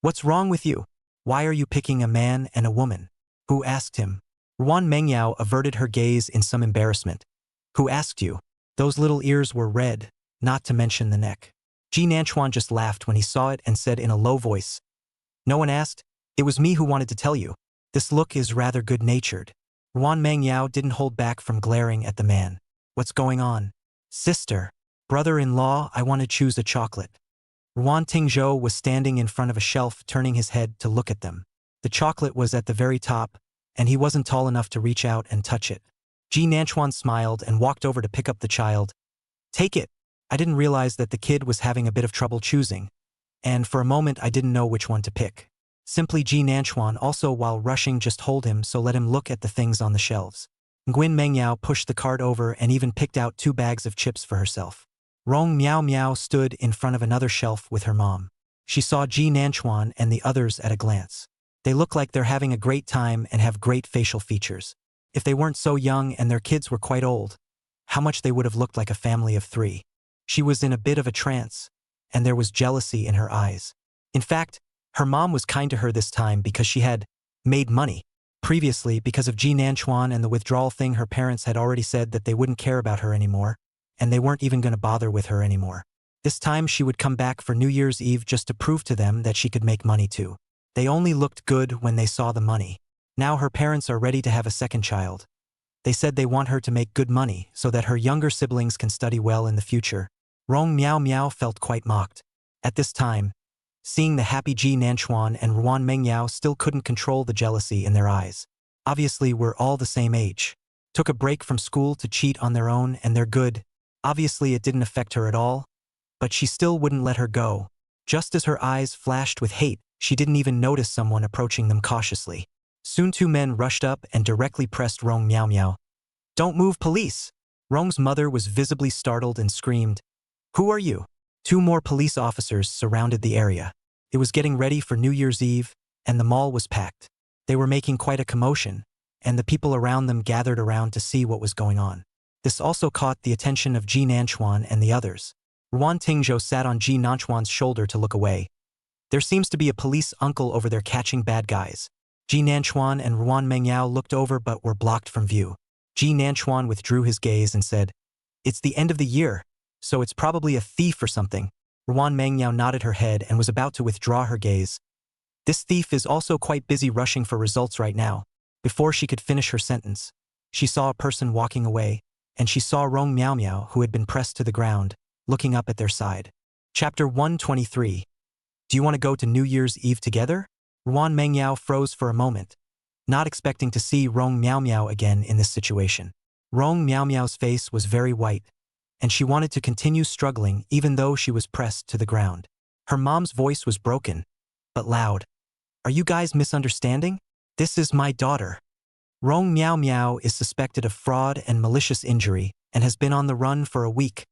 What's wrong with you? Why are you picking a man and a woman? Who asked him? Ruan Mengyao averted her gaze in some embarrassment. Who asked you? Those little ears were red, not to mention the neck. Ji Nanchuan just laughed when he saw it and said in a low voice, no one asked? It was me who wanted to tell you. This look is rather good-natured. Ruan Mengyao didn't hold back from glaring at the man. What's going on? Sister. Brother-in-law, I want to choose a chocolate. Ruan Tingzhou was standing in front of a shelf, turning his head to look at them. The chocolate was at the very top, and he wasn't tall enough to reach out and touch it. Ji Nanchuan smiled and walked over to pick up the child. Take it. I didn't realize that the kid was having a bit of trouble choosing, and for a moment I didn't know which one to pick. Simply Ji Nanchuan also while rushing just hold him so let him look at the things on the shelves. Nguyen Mengyao pushed the cart over and even picked out 2 bags of chips for herself. Rong Miao Miao stood in front of another shelf with her mom. She saw Ji Nanchuan and the others at a glance. They look like they're having a great time and have great facial features. If they weren't so young and their kids were quite old, how much they would have looked like a family of 3. She was in a bit of a trance, and there was jealousy in her eyes. In fact, her mom was kind to her this time because she had made money. Previously, because of Ji Nanchuan and the withdrawal thing, her parents had already said that they wouldn't care about her anymore, and they weren't even going to bother with her anymore. This time she would come back for New Year's Eve just to prove to them that she could make money too. They only looked good when they saw the money. Now her parents are ready to have a second child. They said they want her to make good money so that her younger siblings can study well in the future. Rong Miao Miao felt quite mocked. At this time, seeing the happy Ji Nanchuan and Ruan Mengyao still couldn't control the jealousy in their eyes. Obviously, we're all the same age. Took a break from school to cheat on their own and they're good. Obviously, it didn't affect her at all, but she still wouldn't let her go. Just as her eyes flashed with hate, she didn't even notice someone approaching them cautiously. Soon 2 men rushed up and directly pressed Rong Miao Miao. "Don't move, police!" Rong's mother was visibly startled and screamed, "Who are you?" 2 more police officers surrounded the area. It was getting ready for New Year's Eve, and the mall was packed. They were making quite a commotion, and the people around them gathered around to see what was going on. This also caught the attention of Ji Nanchuan and the others. Ruan Tingzhou sat on Ji Nanchuan's shoulder to look away. There seems to be a police uncle over there catching bad guys. Ji Nanchuan and Ruan Mengyao looked over but were blocked from view. Ji Nanchuan withdrew his gaze and said, "It's the end of the year, so it's probably a thief or something." Ruan Mengyao nodded her head and was about to withdraw her gaze. "This thief is also quite busy rushing for results right now." Before she could finish her sentence, she saw a person walking away, and she saw Rong Miao Miao, who had been pressed to the ground, looking up at their side. Chapter 123. Do you want to go to New Year's Eve together? Ruan Mengyao froze for a moment, not expecting to see Rong Miao Miao again in this situation. Rong Miao Miao's face was very white, and she wanted to continue struggling even though she was pressed to the ground. Her mom's voice was broken, but loud. "Are you guys misunderstanding? This is my daughter." Rong Miao Miao is suspected of fraud and malicious injury and has been on the run for a week.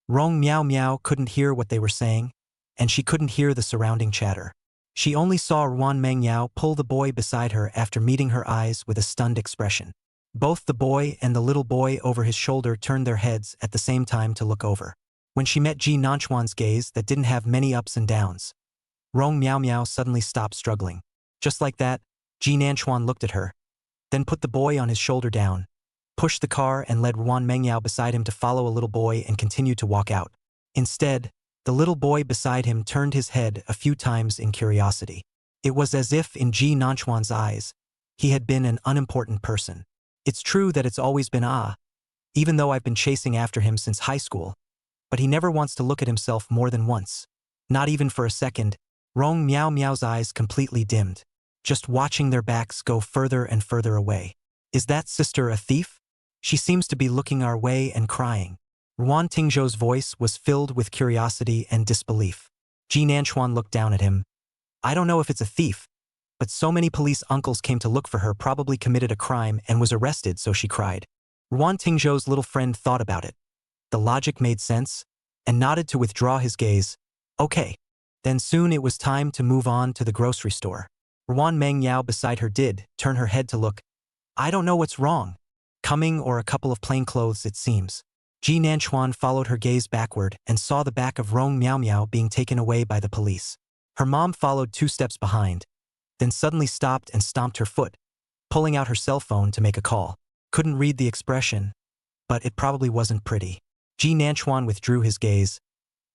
Rong Miao Miao couldn't hear what they were saying, and she couldn't hear the surrounding chatter. She only saw Ruan Mengyao pull the boy beside her after meeting her eyes with a stunned expression. Both the boy and the little boy over his shoulder turned their heads at the same time to look over. When she met Ji Nanchuan's gaze that didn't have many ups and downs, Rong Miao Miao suddenly stopped struggling. Just like that, Ji Nanchuan looked at her, then put the boy on his shoulder down, pushed the car and led Ruan Mengyao beside him to follow a little boy and continued to walk out. Instead, the little boy beside him turned his head a few times in curiosity. It was as if in Ji Nanchuan's eyes, he had been an unimportant person. It's true that it's always been even though I've been chasing after him since high school, but he never wants to look at himself more than once. Not even for a second. Rong Miao Miao's eyes completely dimmed, just watching their backs go further and further away. Is that sister a thief? She seems to be looking our way and crying. Ruan Tingzhou's voice was filled with curiosity and disbelief. Ji Nanchuan looked down at him. "I don't know if it's a thief, but so many police uncles came to look for her, probably committed a crime and was arrested, so she cried." Ruan Tingzhou's little friend thought about it. The logic made sense, and nodded to withdraw his gaze. "Okay." Then soon it was time to move on to the grocery store. Ruan Mengyao beside her did turn her head to look. "I don't know what's wrong. Coming or a couple of plain clothes, it seems." Ji Nanchuan followed her gaze backward and saw the back of Rong Miao Miao being taken away by the police. Her mom followed 2 steps behind, then suddenly stopped and stomped her foot, pulling out her cell phone to make a call. Couldn't read the expression, but it probably wasn't pretty. Ji Nanchuan withdrew his gaze.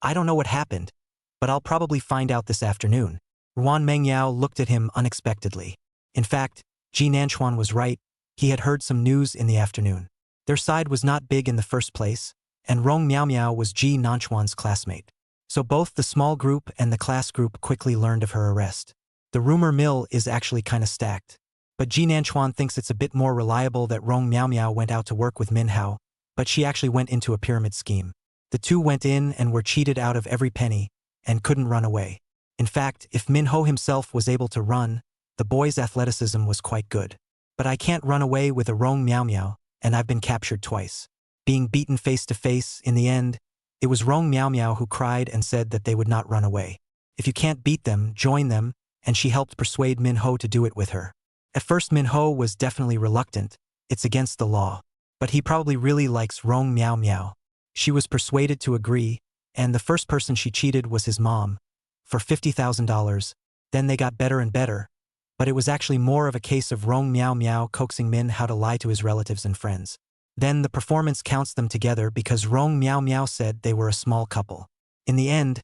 "I don't know what happened, but I'll probably find out this afternoon." Ruan Mengyao looked at him unexpectedly. In fact, Ji Nanchuan was right. He had heard some news in the afternoon. Their side was not big in the first place, and Rong Miao Miao was Ji Nanchuan's classmate. So both the small group and the class group quickly learned of her arrest. The rumor mill is actually kinda stacked. But Ji Nanchuan thinks it's a bit more reliable that Rong Miao Miao went out to work with Minhao, but she actually went into a pyramid scheme. The 2 went in and were cheated out of every penny, and couldn't run away. In fact, if Minho himself was able to run, the boy's athleticism was quite good. But I can't run away with a Rong Miao Miao, and I've been captured twice. Being beaten face to face, in the end, it was Rong Miao Miao who cried and said that they would not run away. If you can't beat them, join them, and she helped persuade Minho to do it with her. At first Minho was definitely reluctant. It's against the law. But he probably really likes Rong Miao Miao. She was persuaded to agree, and the first person she cheated was his mom, for $50,000. Then they got better and better, but it was actually more of a case of Rong Miao Miao coaxing Min how to lie to his relatives and friends. Then the performance counts them together because Rong Miao Miao said they were a small couple. In the end,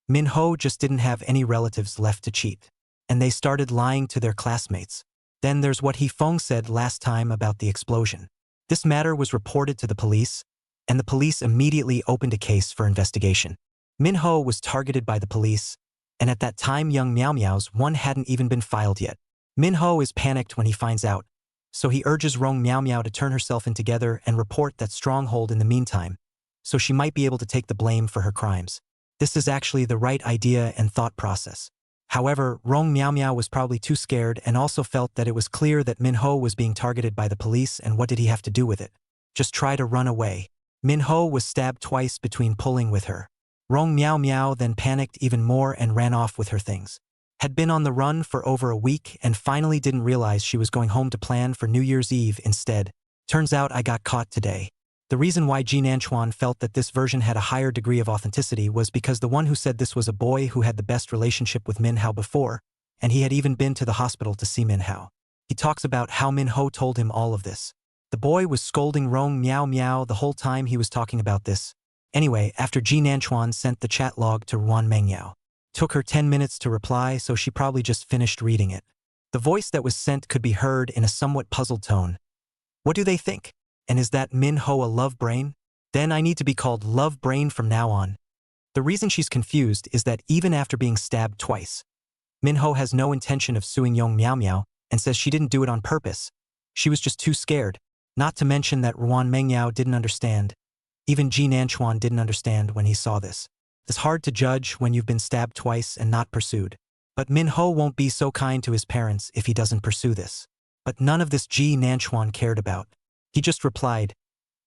Min Ho just didn't have any relatives left to cheat, and they started lying to their classmates. Then there's what Feng said last time about the explosion. This matter was reported to the police, and the police immediately opened a case for investigation. Minho was targeted by the police, and at that time young Meow Meow's one hadn't even been filed yet. Minho is panicked when he finds out, so he urges Rong Meow Meow to turn herself in together and report that stronghold in the meantime, so she might be able to take the blame for her crimes. This is actually the right idea and thought process. However, Rong Meow Meow was probably too scared and also felt that it was clear that Minho was being targeted by the police, and what did he have to do with it? Just try to run away. Minho was stabbed twice between pulling with her. Rong Meow Meow then panicked even more and ran off with her things. Had been on the run for over a week and finally didn't realize she was going home to plan for New Year's Eve instead. Turns out I got caught today. The reason why Ji Nanchuan felt that this version had a higher degree of authenticity was because the one who said this was a boy who had the best relationship with Minho before, and he had even been to the hospital to see Minho. He talks about how Minho told him all of this. The boy was scolding Rong Meow Meow the whole time he was talking about this. Anyway, after Ji Nanchuan sent the chat log to Ruan Mengyao. Took her 10 minutes to reply, so she probably just finished reading it. The voice that was sent could be heard in a somewhat puzzled tone. What do they think? And is that Minho a love brain? Then I need to be called Love Brain from now on. The reason she's confused is that even after being stabbed twice, Minho has no intention of suing Yong Meow Meow and says she didn't do it on purpose. She was just too scared. Not to mention that Ruan Mengyao didn't understand. Even Ji Nanchuan didn't understand when he saw this. It's hard to judge when you've been stabbed twice and not pursued. But Minho won't be so kind to his parents if he doesn't pursue this. But none of this Ji Nanchuan cared about. He just replied,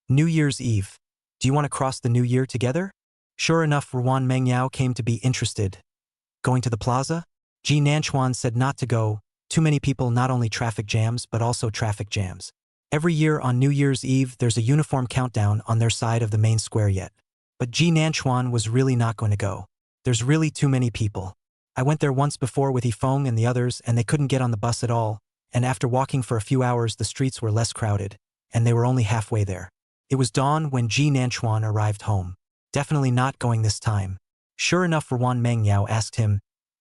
New Year's Eve. Do you want to cross the new year together? Sure enough, Ruan Mengyao came to be interested. Going to the plaza? Ji Nanchuan said not to go. Too many people, not only traffic jams but also traffic jams. Every year on New Year's Eve there's a uniform countdown on their side of the main square yet. But Ji Nanchuan was really not going to go. There's really too many people. I went there once before with Feng and the others and they couldn't get on the bus at all, and after walking for a few hours the streets were less crowded, and they were only halfway there. It was dawn when Ji Nanchuan arrived home. Definitely not going this time. Sure enough, Ruan Mengyao asked him,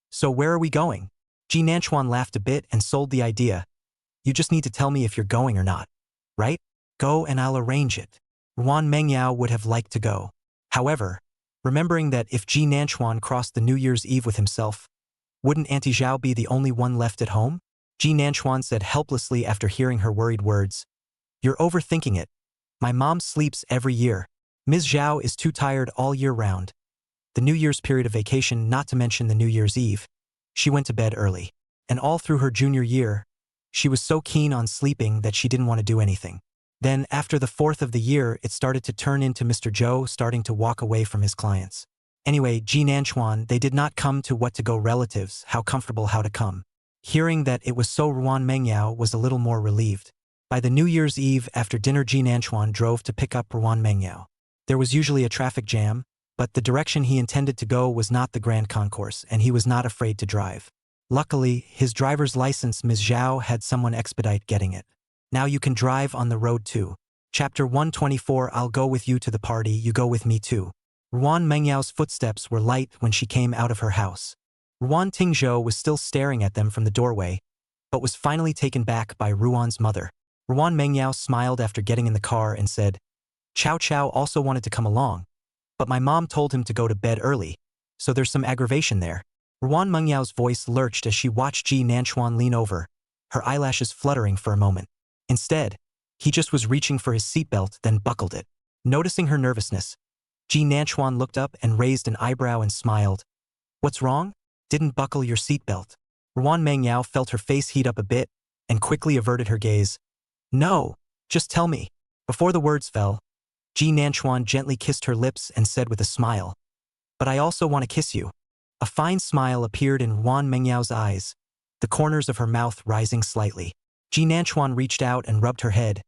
So where are we going? Ji Nanchuan laughed a bit and sold the idea. You just need to tell me if you're going or not. Right? Go and I'll arrange it. Ruan Mengyao would have liked to go. However, remembering that if Ji Nanchuan crossed the New Year's Eve with himself, wouldn't Auntie Zhao be the only one left at home? Ji Nanchuan said helplessly after hearing her worried words. You're overthinking it. My mom sleeps every year. Ms. Zhao is too tired all year round. The New Year's period of vacation, not to mention the New Year's Eve, she went to bed early. And all through her junior year, she was so keen on sleeping that she didn't want to do anything. Then, after the 4th of the year, it started to turn into Mr. Zhou starting to walk away from his clients. Anyway, Ji Nanchuan, they did not come to what to go relatives, how comfortable how to come. Hearing that it was so, Ruan Mengyao was a little more relieved. By the New Year's Eve after dinner, Ji Nanchuan drove to pick up Ruan Mengyao. There was usually a traffic jam, but the direction he intended to go was not the Grand Concourse, and he was not afraid to drive. Luckily, his driver's license, Ms. Zhao, had someone expedite getting it. Now you can drive on the road too. Chapter 124. I'll go with you to the party, you go with me too. Ruan Mengyao's footsteps were light when she came out of her house. Ruan Tingzhou was still staring at them from the doorway, but was finally taken back by Ruan's mother. Ruan Mengyao smiled after getting in the car and said, Chow Chow also wanted to come along, but my mom told him to go to bed early, so there's some aggravation there. Ruan Mengyao's voice lurched as she watched Ji Nanchuan lean over, her eyelashes fluttering for a moment. Instead, he just was reaching for his seatbelt, then buckled it. Noticing her nervousness, Ji Nanchuan looked up and raised an eyebrow and smiled. What's wrong? Didn't buckle your seatbelt. Ruan Mengyao felt her face heat up a bit and quickly averted her gaze. No, just tell me. Before the words fell, Ji Nanchuan gently kissed her lips and said with a smile, But I also want to kiss you. A fine smile appeared in Ruan Mengyao's eyes, the corners of her mouth rising slightly. Ji Nanchuan reached out and rubbed her head.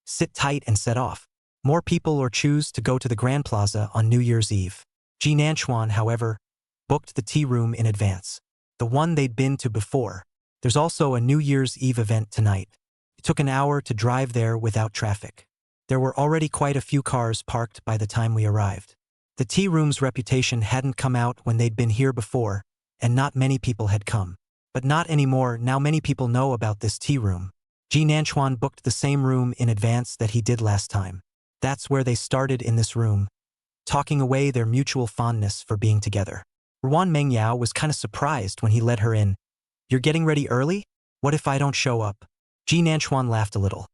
Sit tight and set off. More people or choose to go to the Grand Plaza on New Year's Eve. Ji Nanchuan, however, booked the tea room in advance. The one they'd been to before. There's also a New Year's Eve event tonight. It took an hour to drive there without traffic. There were already quite a few cars parked by the time we arrived. The tea room's reputation hadn't come out when they'd been here before, and not many people had come. But not anymore, now many people know about this tea room. Ji Nanchuan booked the same room in advance that he did last time. That's where they started in this room, talking away their mutual fondness for being together. Ruan Mengyao was kind of surprised when he let her in. You're getting ready early? What if I don't show up? Ji Nanchuan laughed a little.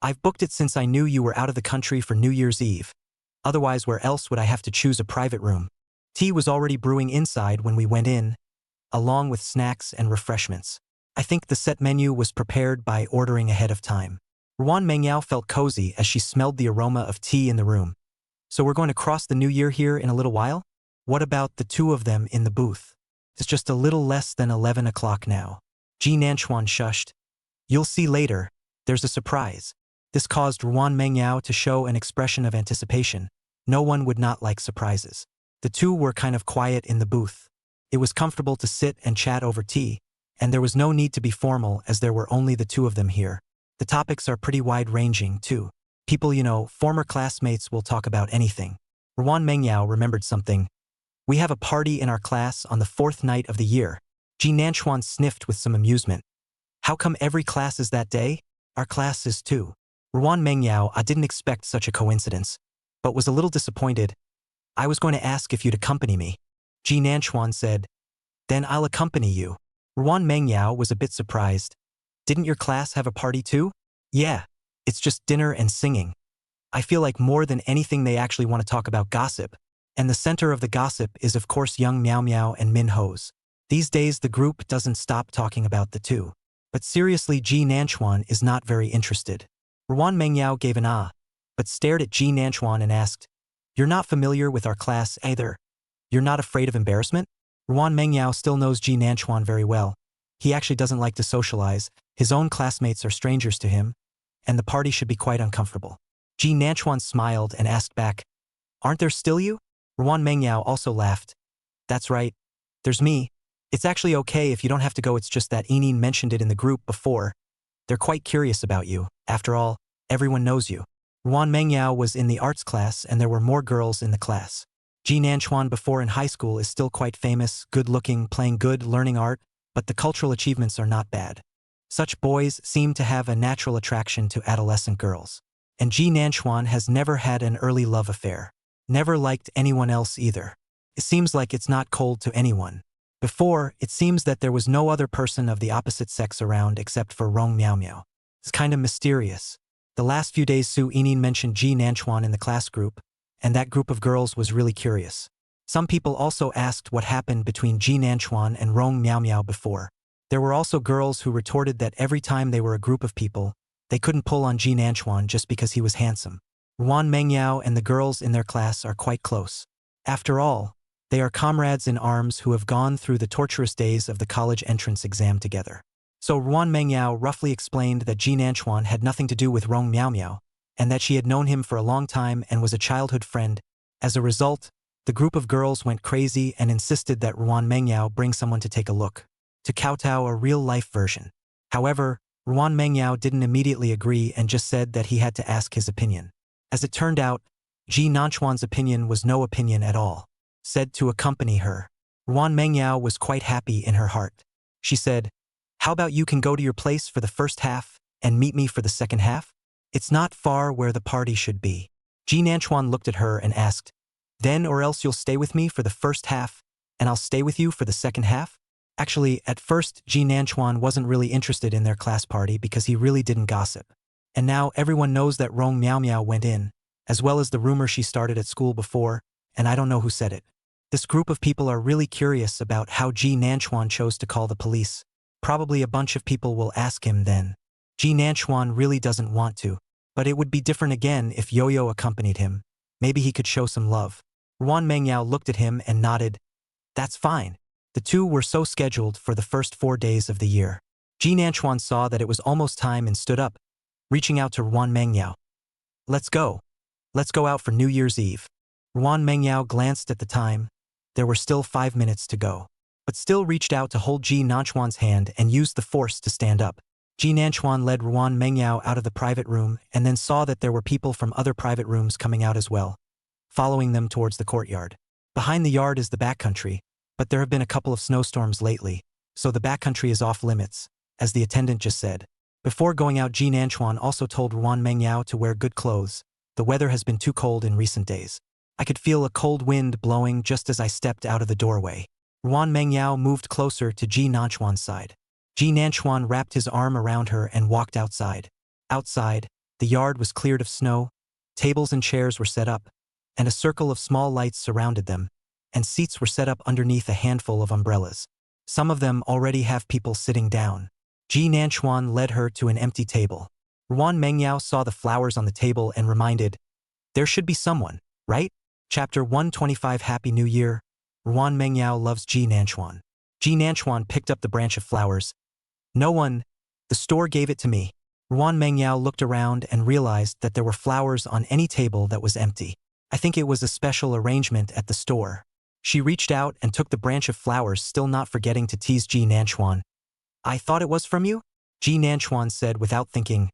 I've booked it since I knew you were out of the country for New Year's Eve. Otherwise, where else would I have to choose a private room? Tea was already brewing inside when we went in, along with snacks and refreshments. I think the set menu was prepared by ordering ahead of time. Ruan Mengyao felt cozy as she smelled the aroma of tea in the room. So we're going to cross the new year here in a little while? What about the two of them in the booth? It's just a little less than 11 o'clock now. Ji Nanchuan shushed. You'll see later. There's a surprise. This caused Ruan Mengyao to show an expression of anticipation. No one would not like surprises. The two were kind of quiet in the booth. It was comfortable to sit and chat over tea, and there was no need to be formal as there were only the two of them here. The topics are pretty wide-ranging, too. People, former classmates will talk about anything. Ruan Mengyao remembered something. We have a party in our class on the 4th night of the year. Ji Nanchuan sniffed with some amusement. How come every class is that day? Our class is too. Ruan Mengyao, I didn't expect such a coincidence, but was a little disappointed. I was going to ask if you'd accompany me. Ji Nanchuan said, Then I'll accompany you. Ruan Mengyao was a bit surprised. Didn't your class have a party too? Yeah, it's just dinner and singing. I feel like more than anything they actually want to talk about gossip. And the center of the gossip is of course young Miao Miao and Min Ho's. These days the group doesn't stop talking about the two. But seriously, Ji Nanchuan is not very interested. Ruan Mengyao gave an ah, but stared at Ji Nanchuan and asked, You're not familiar with our class either. You're not afraid of embarrassment? Ruan Mengyao still knows Ji Nanchuan very well. He actually doesn't like to socialize. His own classmates are strangers to him, and the party should be quite uncomfortable. Ji Nanchuan smiled and asked back, Aren't there still you? Ruan Mengyao also laughed. That's right. There's me. It's actually okay if you don't have to go, it's just that Enin mentioned it in the group before. They're quite curious about you. After all, everyone knows you. Ruan Mengyao was in the arts class and there were more girls in the class. Ji Nanchuan before in high school is still quite famous, good-looking, playing good, learning art, but the cultural achievements are not bad. Such boys seem to have a natural attraction to adolescent girls. And Ji Nanchuan has never had an early love affair. Never liked anyone else either. It seems like it's not cold to anyone. Before, it seems that there was no other person of the opposite sex around except for Rong Miao Miao. It's kind of mysterious. The last few days Su Enin mentioned Ji Nanchuan in the class group, and that group of girls was really curious. Some people also asked what happened between Ji Nanchuan and Rong Miao Miao before. There were also girls who retorted that every time they were a group of people, they couldn't pull on Ji Nanchuan just because he was handsome. Ruan Mengyao and the girls in their class are quite close. After all, they are comrades in arms who have gone through the torturous days of the college entrance exam together. So Ruan Mengyao roughly explained that Ji Nanchuan had nothing to do with Rong Miao Miao, and that she had known him for a long time and was a childhood friend. As a result, the group of girls went crazy and insisted that Ruan Mengyao bring someone to take a look, to kowtow a real-life version. However, Ruan Mengyao didn't immediately agree and just said that he had to ask his opinion. As it turned out, Ji Nanchuan's opinion was no opinion at all. Said to accompany her. Ruan Mengyao was quite happy in her heart. She said, How about you can go to your place for the first half and meet me for the second half? It's not far where the party should be. Ji Nanchuan looked at her and asked, Then or else you'll stay with me for the first half and I'll stay with you for the second half? Actually, at first, Ji Nanchuan wasn't really interested in their class party because he really didn't gossip. And now everyone knows that Rong Miao Miao went in, as well as the rumor she started at school before, and I don't know who said it. This group of people are really curious about how Ji Nanchuan chose to call the police. Probably a bunch of people will ask him then. Ji Nanchuan really doesn't want to, but it would be different again if Yo-Yo accompanied him. Maybe he could show some love. Ruan Mengyao looked at him and nodded. That's fine. The two were so scheduled for the first 4 days of the year. Ji Nanchuan saw that it was almost time and stood up, reaching out to Ruan Mengyao. Let's go. Let's go out for New Year's Eve. Ruan Mengyao glanced at the time. There were still 5 minutes to go, but still reached out to hold Ji Nanchuan's hand and used the force to stand up. Ji Nanchuan led Ruan Mengyao out of the private room and then saw that there were people from other private rooms coming out as well, following them towards the courtyard. Behind the yard is the backcountry, but there have been a couple of snowstorms lately, so the backcountry is off limits, as the attendant just said. Before going out, Ji Nanchuan also told Ruan Mengyao to wear good clothes. The weather has been too cold in recent days. I could feel a cold wind blowing just as I stepped out of the doorway. Ruan Mengyao moved closer to Ji Nanchuan's side. Ji Nanchuan wrapped his arm around her and walked outside. Outside, the yard was cleared of snow, tables and chairs were set up, and a circle of small lights surrounded them, and seats were set up underneath a handful of umbrellas. Some of them already have people sitting down. Ji Nanchuan led her to an empty table. Ruan Mengyao saw the flowers on the table and reminded, "There should be someone, right?" Chapter 125 Happy New Year. Ruan Mengyao loves Ji Nanchuan. Ji Nanchuan picked up the branch of flowers. "No one. The store gave it to me." Ruan Mengyao looked around and realized that there were flowers on any table that was empty. "I think it was a special arrangement at the store." She reached out and took the branch of flowers, still not forgetting to tease Ji Nanchuan. "I thought it was from you?" Ji Nanchuan said without thinking.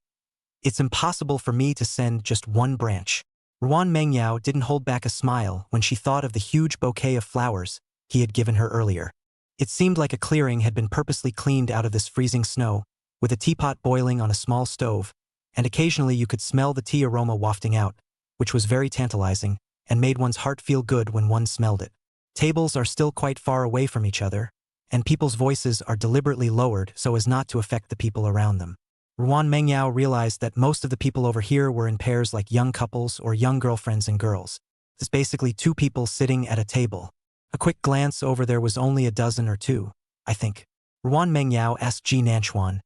"It's impossible for me to send just one branch." Ruan Mengyao didn't hold back a smile when she thought of the huge bouquet of flowers he had given her earlier. It seemed like a clearing had been purposely cleaned out of this freezing snow, with a teapot boiling on a small stove, and occasionally you could smell the tea aroma wafting out, which was very tantalizing and made one's heart feel good when one smelled it. Tables are still quite far away from each other, and people's voices are deliberately lowered so as not to affect the people around them. Ruan Mengyao realized that most of the people over here were in pairs like young couples or young girlfriends and girls. It's basically two people sitting at a table. A quick glance over, there was only a dozen or two, I think. Ruan Mengyao asked Ji Nanchuan,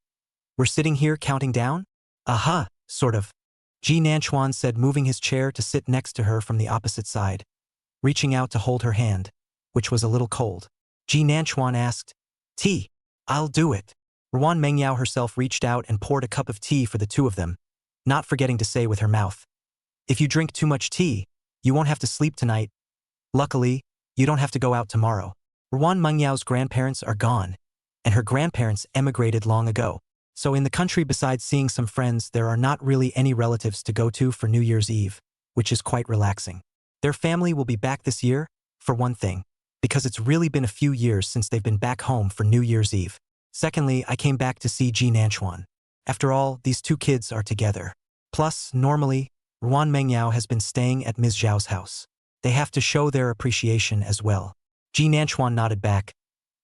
"We're sitting here counting down?" "Aha, sort of," Ji Nanchuan said, moving his chair to sit next to her from the opposite side, reaching out to hold her hand, which was a little cold. Ji Nanchuan asked, "Tea?" "I'll do it." Ruan Mengyao herself reached out and poured a cup of tea for the two of them, not forgetting to say with her mouth, "If you drink too much tea, you won't have to sleep tonight. Luckily, you don't have to go out tomorrow." Ruan Mengyao's grandparents are gone, and her grandparents emigrated long ago. So in the country, besides seeing some friends, there are not really any relatives to go to for New Year's Eve, which is quite relaxing. Their family will be back this year, for one thing, because it's really been a few years since they've been back home for New Year's Eve. Secondly, I came back to see Ji Nanchuan. After all, these two kids are together. Plus, normally, Ruan Mengyao has been staying at Ms. Zhao's house. They have to show their appreciation as well. Ji Nanchuan nodded back.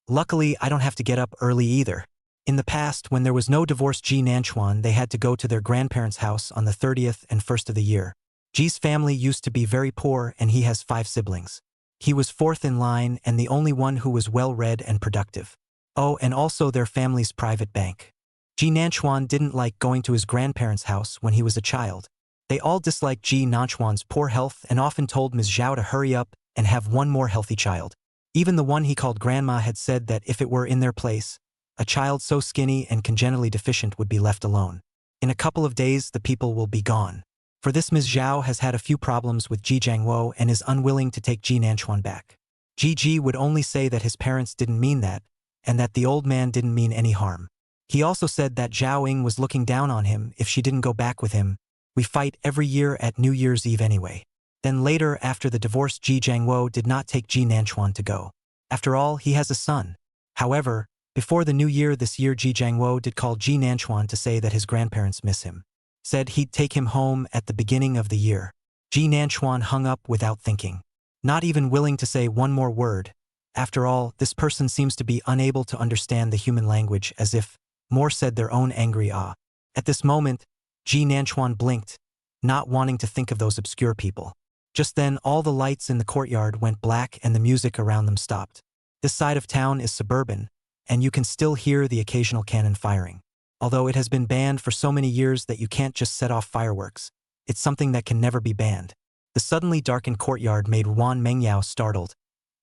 "Luckily, I don't have to get up early either." In the past, when there was no divorced Ji Nanchuan, they had to go to their grandparents' house on the 30th and 1st of the year. Ji's family used to be very poor, and he has 5 siblings. He was 4th in line and the only one who was well-read and productive. Oh, and also their family's private bank. Ji Nanchuan didn't like going to his grandparents' house when he was a child. They all disliked Ji Nanchuan's poor health and often told Ms. Zhao to hurry up and have one more healthy child. Even the one he called grandma had said that if it were in their place, a child so skinny and congenitally deficient would be left alone. In a couple of days, the people will be gone. For this, Ms. Zhao has had a few problems with Ji Jiangwo and is unwilling to take Ji Nanchuan back. Ji would only say that his parents didn't mean that, and that the old man didn't mean any harm. He also said that Zhao Ying was looking down on him if she didn't go back with him. "We fight every year at New Year's Eve anyway." Then later, after the divorce, Ji Jiangwo did not take Ji Nanchuan to go. After all, he has a son. However, before the new year this year, Ji Jiangwo did call Ji Nanchuan to say that his grandparents miss him. Said he'd take him home at the beginning of the year. Ji Nanchuan hung up without thinking, not even willing to say one more word. After all, this person seems to be unable to understand the human language, as if more said their own angry ah. At this moment, Ji Nanchuan blinked, not wanting to think of those obscure people. Just then, all the lights in the courtyard went black and the music around them stopped. This side of town is suburban, and you can still hear the occasional cannon firing. Although it has been banned for so many years that you can't just set off fireworks, it's something that can never be banned. The suddenly darkened courtyard made Ruan Mengyao startled,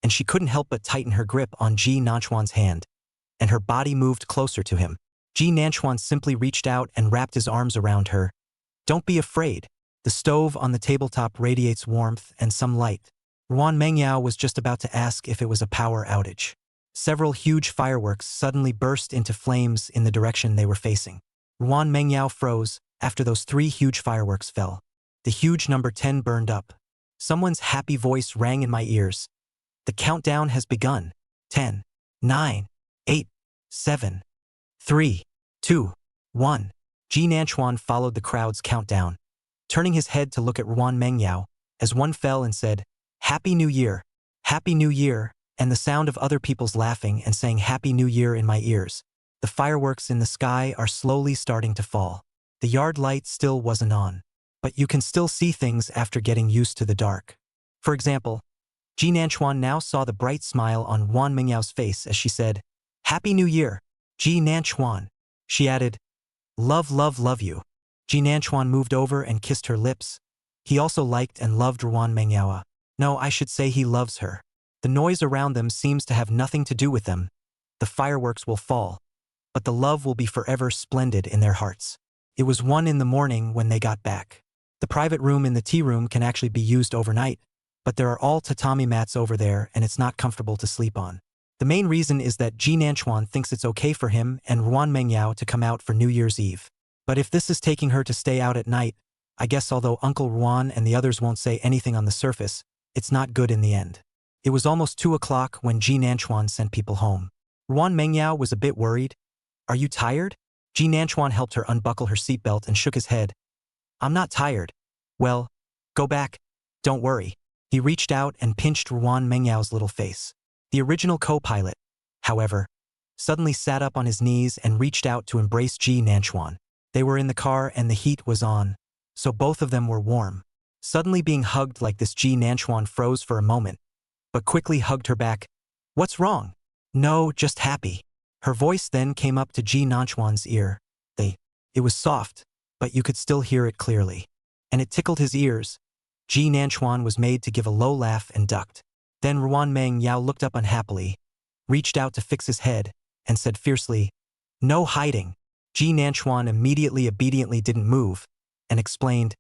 and she couldn't help but tighten her grip on Ji Nanchuan's hand, and her body moved closer to him. Ji Nanchuan simply reached out and wrapped his arms around her. "Don't be afraid. The stove on the tabletop radiates warmth and some light." Ruan Mengyao was just about to ask if it was a power outage. Several huge fireworks suddenly burst into flames in the direction they were facing. Ruan Mengyao froze after those 3 huge fireworks fell. The huge number 10 burned up. Someone's happy voice rang in my ears. "The countdown has begun. 10, 9, 8, 7, 3, 2, 1. Ji Nanchuan followed the crowd's countdown, turning his head to look at Ruan Mengyao, as one fell and said, "Happy New Year! Happy New Year!" and the sound of other people's laughing and saying Happy New Year in my ears. The fireworks in the sky are slowly starting to fall. The yard light still wasn't on, but you can still see things after getting used to the dark. For example, Ji Nanchuan now saw the bright smile on Ruan Mengyao's face as she said, "Happy New Year, Ji Nanchuan." She added, "Love, love, love you." Ji Nanchuan moved over and kissed her lips. He also liked and loved Ruan Mengyao. No, I should say he loves her. The noise around them seems to have nothing to do with them. The fireworks will fall, but the love will be forever splendid in their hearts. It was 1 in the morning when they got back. The private room in the tea room can actually be used overnight, but there are all tatami mats over there and it's not comfortable to sleep on. The main reason is that Ji Nanchuan thinks it's okay for him and Ruan Mengyao to come out for New Year's Eve. But if this is taking her to stay out at night, I guess although Uncle Ruan and the others won't say anything on the surface, it's not good in the end. It was almost 2 o'clock when Ji Nanchuan sent people home. Ruan Mengyao was a bit worried. "Are you tired?" Ji Nanchuan helped her unbuckle her seatbelt and shook his head. "I'm not tired." "Well, go back. Don't worry." He reached out and pinched Ruan Mengyao's little face. The original co-pilot, however, suddenly sat up on his knees and reached out to embrace Ji Nanchuan. They were in the car and the heat was on, so both of them were warm. Suddenly being hugged like this, Ji Nanchuan froze for a moment, but quickly hugged her back. "What's wrong?" "No, just happy." Her voice then came up to Ji Nanchuan's ear. It was soft, but you could still hear it clearly. And it tickled his ears. Ji Nanchuan was made to give a low laugh and ducked. Then Ruan Mengyao looked up unhappily, reached out to fix his head, and said fiercely, "No hiding." Ji Nanchuan immediately obediently didn't move, and explained,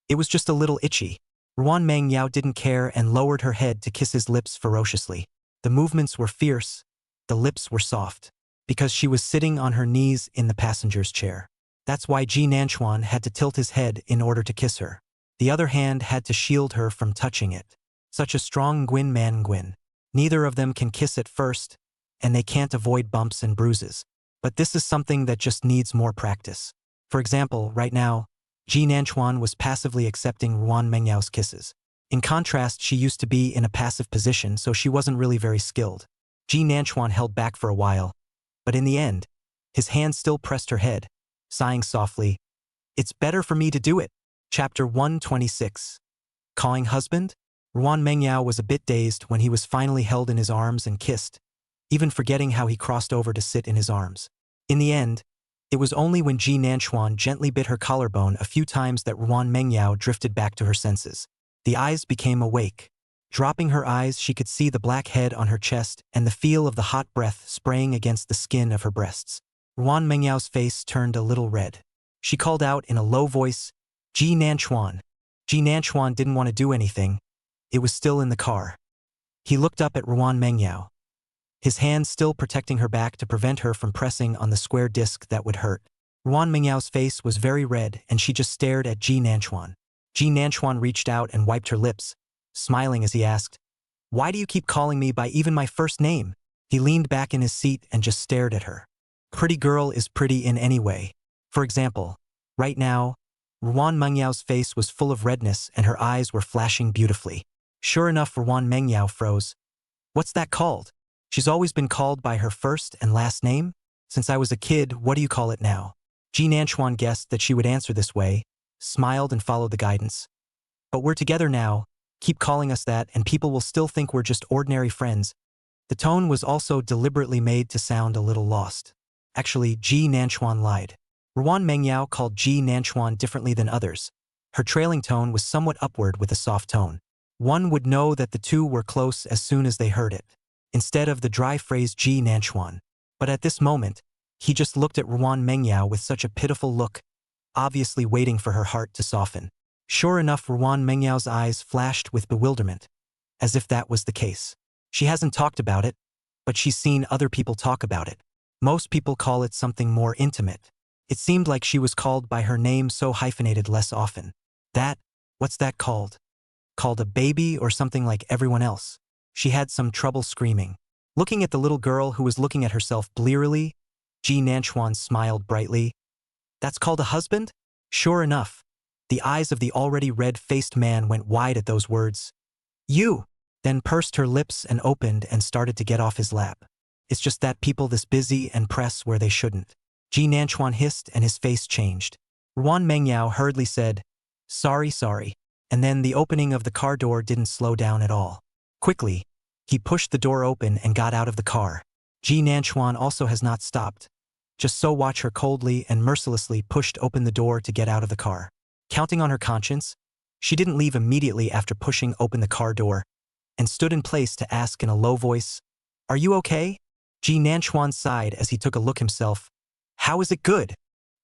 "It was just a little itchy." Ruan Mengyao didn't care and lowered her head to kiss his lips ferociously. The movements were fierce, the lips were soft, because she was sitting on her knees in the passenger's chair. That's why Ji Nanchuan had to tilt his head in order to kiss her. The other hand had to shield her from touching it. Such a strong Gwyn man Gwyn. Neither of them can kiss at first, and they can't avoid bumps and bruises. But this is something that just needs more practice. For example, right now, Ji Nanchuan was passively accepting Ruan Mengyao's kisses. In contrast, she used to be in a passive position, so she wasn't really very skilled. Ji Nanchuan held back for a while, but in the end, his hand still pressed her head, sighing softly, "It's better for me to do it." Chapter 126. Calling husband? Ruan Mengyao was a bit dazed when he was finally held in his arms and kissed, even forgetting how he crossed over to sit in his arms. In the end, it was only when Ji Nanchuan gently bit her collarbone a few times that Ruan Mengyao drifted back to her senses. The eyes became awake. Dropping her eyes, she could see the black head on her chest and the feel of the hot breath spraying against the skin of her breasts. Ruan Mengyao's face turned a little red. She called out in a low voice, "Ji Nanchuan." Ji Nanchuan didn't want to do anything. It was still in the car. He looked up at Ruan Mengyao, his hand still protecting her back to prevent her from pressing on the square disc that would hurt. Ruan Mengyao's face was very red and she just stared at Ji Nanchuan. Ji Nanchuan reached out and wiped her lips, smiling as he asked, "Why do you keep calling me by even my first name?" He leaned back in his seat and just stared at her. Pretty girl is pretty in any way. For example, right now, Ruan Mengyao's face was full of redness and her eyes were flashing beautifully. Sure enough, Ruan Mengyao froze. "What's that called?" "She's always been called by her first and last name? Since I was a kid, what do you call it now?" Ji Nanchuan guessed that she would answer this way, smiled and followed the guidance. "But we're together now. Keep calling us that and people will still think we're just ordinary friends." The tone was also deliberately made to sound a little lost. Actually, Ji Nanchuan lied. Ruan Mengyao called Ji Nanchuan differently than others. Her trailing tone was somewhat upward with a soft tone. One would know that the two were close as soon as they heard it, instead of the dry phrase Ji Nanchuan. But at this moment, he just looked at Ruan Mengyao with such a pitiful look, obviously waiting for her heart to soften. Sure enough, Ruan Mengyao's eyes flashed with bewilderment, as if that was the case. She hasn't talked about it, but she's seen other people talk about it. Most people call it something more intimate. It seemed like she was called by her name so hyphenated less often. What's that called? Called a baby or something like everyone else? She had some trouble screaming. Looking at the little girl who was looking at herself blearily, Ji Nanchuan smiled brightly. That's called a husband? Sure enough. The eyes of the already red-faced man went wide at those words. You! Then pursed her lips and opened and started to get off his lap. It's just that people this busy and press where they shouldn't. Ji Nanchuan hissed and his face changed. Ruan Mengyao hurriedly said, sorry, and then the opening of the car door didn't slow down at all. Quickly, he pushed the door open and got out of the car. Ji Nanchuan also has not stopped. Just so watch her coldly and mercilessly pushed open the door to get out of the car. Counting on her conscience, she didn't leave immediately after pushing open the car door, and stood in place to ask in a low voice, Are you okay? Ji Nanchuan sighed as he took a look himself. How is it good?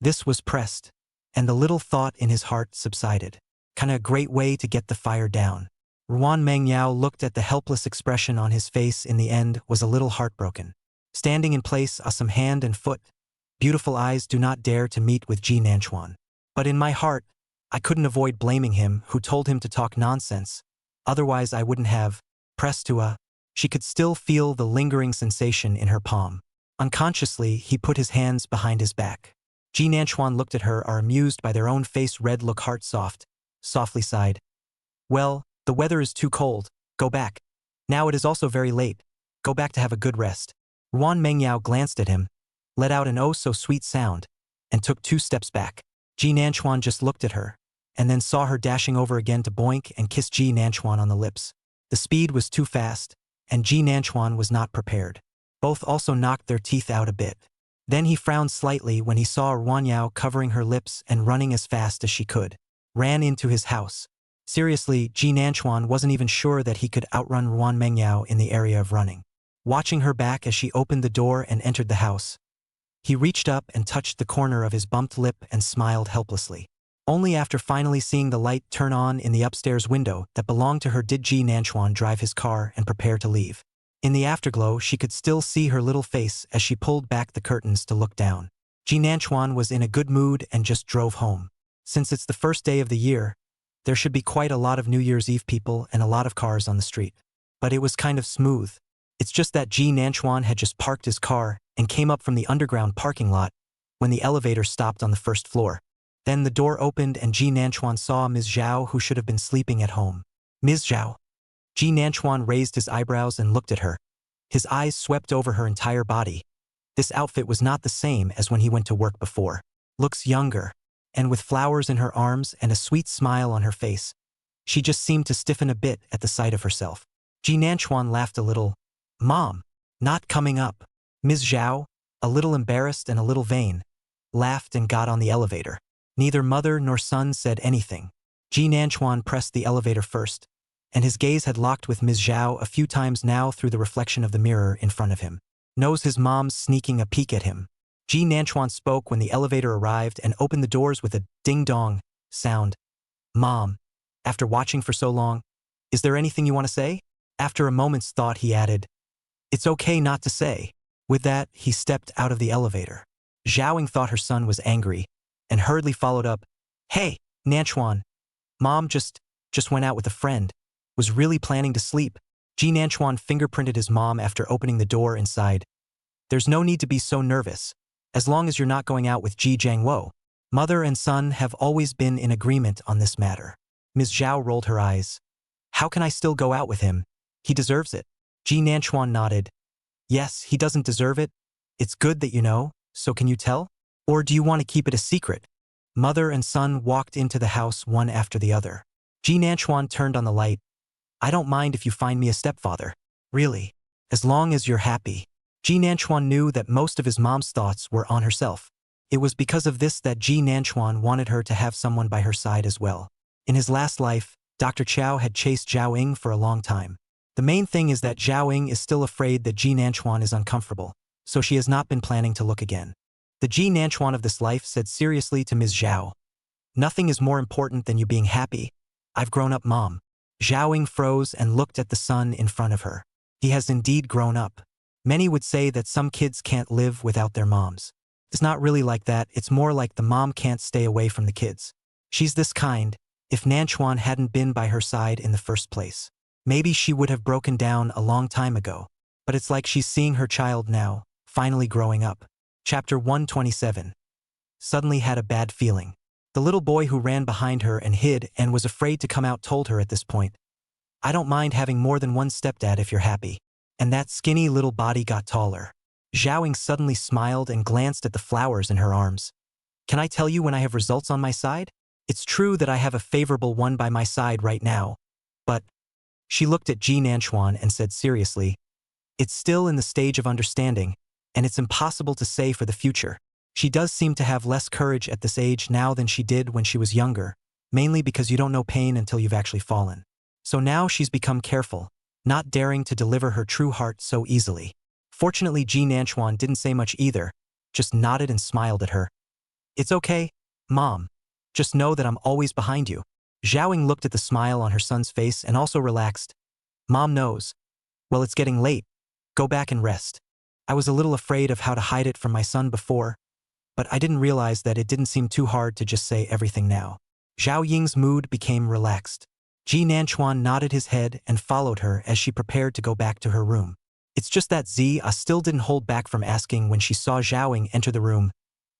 This was pressed, and the little thought in his heart subsided. Kinda a great way to get the fire down. Ruan Mengyao looked at the helpless expression on his face. In the end was a little heartbroken. Standing in place are some hand and foot. Beautiful eyes do not dare to meet with Ji Nanchuan. But in my heart, I couldn't avoid blaming him who told him to talk nonsense. Otherwise I wouldn't have. Pressed to a. She could still feel the lingering sensation in her palm. Unconsciously, he put his hands behind his back. Ji Nanchuan looked at her, are amused by their own face red look heart softly sighed. Well, the weather is too cold. Go back. Now it is also very late. Go back to have a good rest. Ruan Mengyao glanced at him, let out an oh-so-sweet sound, and took 2 steps back. Ji Nanchuan just looked at her, and then saw her dashing over again to boink and kiss Ji Nanchuan on the lips. The speed was too fast, and Ji Nanchuan was not prepared. Both also knocked their teeth out a bit. Then he frowned slightly when he saw Ruan Yao covering her lips and running as fast as she could. Ran into his house. Seriously, Ji Nanchuan wasn't even sure that he could outrun Ruan Mengyao in the area of running. Watching her back as she opened the door and entered the house, he reached up and touched the corner of his bumped lip and smiled helplessly. Only after finally seeing the light turn on in the upstairs window that belonged to her did Ji Nanchuan drive his car and prepare to leave. In the afterglow, she could still see her little face as she pulled back the curtains to look down. Ji Nanchuan was in a good mood and just drove home. Since it's the first day of the year, there should be quite a lot of New Year's Eve people and a lot of cars on the street. But it was kind of smooth. It's just that Ji Nanchuan had just parked his car and came up from the underground parking lot when the elevator stopped on the first floor. Then the door opened and Ji Nanchuan saw Ms. Zhao, who should have been sleeping at home. Ms. Zhao. Ji Nanchuan raised his eyebrows and looked at her. His eyes swept over her entire body. This outfit was not the same as when he went to work before. Looks younger, and with flowers in her arms and a sweet smile on her face. She just seemed to stiffen a bit at the sight of herself. Ji Nanchuan laughed a little. Mom, not coming up. Ms. Zhao, a little embarrassed and a little vain, laughed and got on the elevator. Neither mother nor son said anything. Ji Nanchuan pressed the elevator first, and his gaze had locked with Ms. Zhao a few times now through the reflection of the mirror in front of him. Knows his mom's sneaking a peek at him. Ji Nanchuan spoke when the elevator arrived and opened the doors with a ding-dong sound. Mom, after watching for so long, is there anything you want to say? After a moment's thought he added, It's okay not to say. With that, he stepped out of the elevator. Zhaoing thought her son was angry, and hurriedly followed up, Hey, Nanchuan. Mom just went out with a friend. Was really planning to sleep. Ji Nanchuan fingerprinted his mom after opening the door and sighed. There's no need to be so nervous. As long as you're not going out with Ji Jiangwo. Mother and son have always been in agreement on this matter. Ms. Zhao rolled her eyes. How can I still go out with him? He deserves it. Ji Nanchuan nodded. Yes, he doesn't deserve it. It's good that you know, so can you tell? Or do you want to keep it a secret? Mother and son walked into the house one after the other. Ji Nanchuan turned on the light. I don't mind if you find me a stepfather. Really. As long as you're happy. Ji Nanchuan knew that most of his mom's thoughts were on herself. It was because of this that Ji Nanchuan wanted her to have someone by her side as well. In his last life, Dr. Chow had chased Zhao Ying for a long time. The main thing is that Zhao Ying is still afraid that Ji Nanchuan is uncomfortable, so she has not been planning to look again. The Ji Nanchuan of this life said seriously to Ms. Zhao, Nothing is more important than you being happy. I've grown up, Mom. Zhao Ying froze and looked at the son in front of her. He has indeed grown up. Many would say that some kids can't live without their moms. It's not really like that, it's more like the mom can't stay away from the kids. She's this kind. If Nanchuan hadn't been by her side in the first place, maybe she would have broken down a long time ago. But it's like she's seeing her child now, finally growing up. Chapter 127. Suddenly had a bad feeling. The little boy who ran behind her and hid and was afraid to come out told her at this point, I don't mind having more than one stepdad if you're happy. And that skinny little body got taller. Zhao suddenly smiled and glanced at the flowers in her arms. Can I tell you when I have results on my side? It's true that I have a favorable one by my side right now, but she looked at Ji Nanchuan and said seriously, it's still in the stage of understanding, and it's impossible to say for the future. She does seem to have less courage at this age now than she did when she was younger, mainly because you don't know pain until you've actually fallen. So now she's become careful, not daring to deliver her true heart so easily. Fortunately, Ji Nanchuan didn't say much either, just nodded and smiled at her. It's okay, Mom. Just know that I'm always behind you. Zhao looked at the smile on her son's face and also relaxed. Mom knows. Well, it's getting late. Go back and rest. I was a little afraid of how to hide it from my son before, but I didn't realize that it didn't seem too hard to just say everything now. Zhao Ying's mood became relaxed. Ji Nanchuan nodded his head and followed her as she prepared to go back to her room. It's just that Zia still didn't hold back from asking when she saw Zhao enter the room,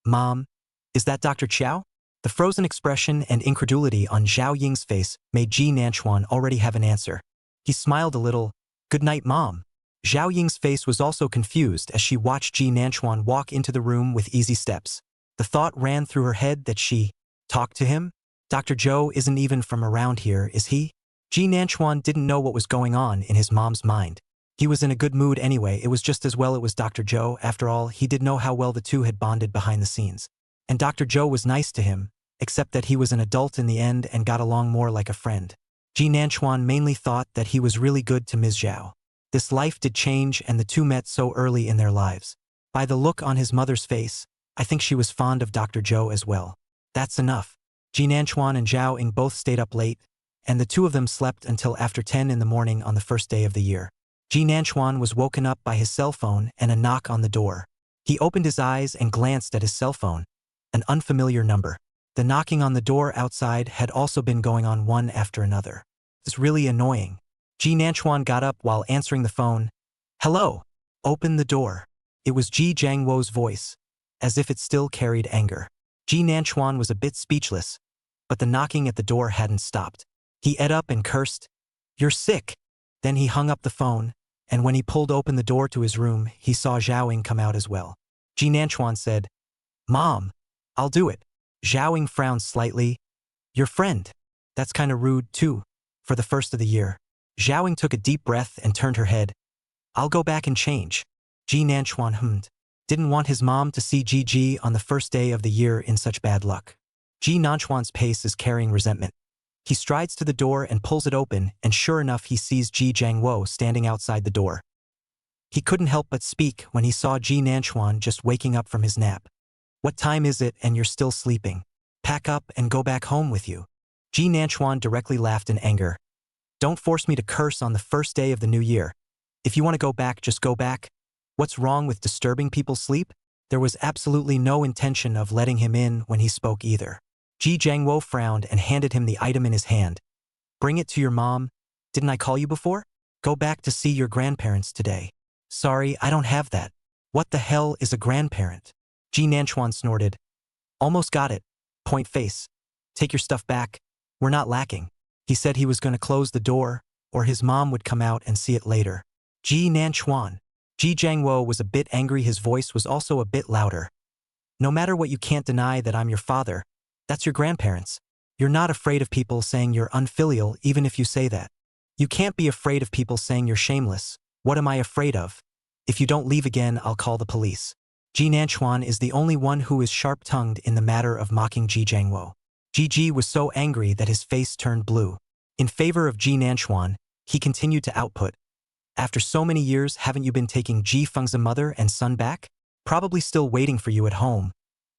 Mom, is that Dr. Qiao? The frozen expression and incredulity on Zhao Ying's face made Ji Nanchuan already have an answer. He smiled a little. Good night, Mom. Zhao Ying's face was also confused as she watched Ji Nanchuan walk into the room with easy steps. The thought ran through her head that she talked to him? Dr. Zhou isn't even from around here, is he? Ji Nanchuan didn't know what was going on in his mom's mind. He was in a good mood anyway. It was just as well it was Dr. Zhou. After all, he did know how well the two had bonded behind the scenes. And Dr. Zhou was nice to him, except that he was an adult in the end and got along more like a friend. Ji Nanchuan mainly thought that he was really good to Ms. Zhao. This life did change and the two met so early in their lives. By the look on his mother's face, I think she was fond of Dr. Zhou as well. That's enough. Ji Nanchuan and Zhao Ying both stayed up late, and the two of them slept until after 10 in the morning on the first day of the year. Ji Nanchuan was woken up by his cell phone and a knock on the door. He opened his eyes and glanced at his cell phone. An unfamiliar number. The knocking on the door outside had also been going on one after another. It's really annoying. Ji Nanchuan got up while answering the phone. Hello. Open the door. It was Ji Jiangwo's voice, as if it still carried anger. Ji Nanchuan was a bit speechless, but the knocking at the door hadn't stopped. He ate up and cursed, You're sick. Then he hung up the phone, and when he pulled open the door to his room, he saw Zhao Ying come out as well. Ji Nanchuan said, Mom, I'll do it. Zhao Ying frowned slightly. Your friend. That's kinda rude, too, for the first of the year. Zhao Ying took a deep breath and turned her head. I'll go back and change. Ji Nanchuan hummed. Didn't want his mom to see Ji on the first day of the year in such bad luck. Ji Nanchuan's pace is carrying resentment. He strides to the door and pulls it open, and sure enough he sees Ji Jiangwo standing outside the door. He couldn't help but speak when he saw Ji Nanchuan just waking up from his nap. What time is it and you're still sleeping? Pack up and go back home with you. Ji Nanchuan directly laughed in anger. Don't force me to curse on the first day of the new year. If you want to go back, just go back. What's wrong with disturbing people's sleep? There was absolutely no intention of letting him in when he spoke either. Ji Jiangwo frowned and handed him the item in his hand. Bring it to your mom. Didn't I call you before? Go back to see your grandparents today. Sorry, I don't have that. What the hell is a grandparent? Ji Nanchuan snorted. Almost got it. Point face. Take your stuff back. We're not lacking. He said he was going to close the door, or his mom would come out and see it later. Ji Nanchuan. Ji Jiangwo was a bit angry. His voice was also a bit louder. No matter what, you can't deny that I'm your father. That's your grandparents. You're not afraid of people saying you're unfilial even if you say that. You can't be afraid of people saying you're shameless. What am I afraid of? If you don't leave again, I'll call the police. Ji Nanchuan is the only one who is sharp-tongued in the matter of mocking Ji Jiangwo. Ji was so angry that his face turned blue. In favor of Ji Nanchuan, he continued to output. After so many years, haven't you been taking Ji Feng's mother and son back? Probably still waiting for you at home.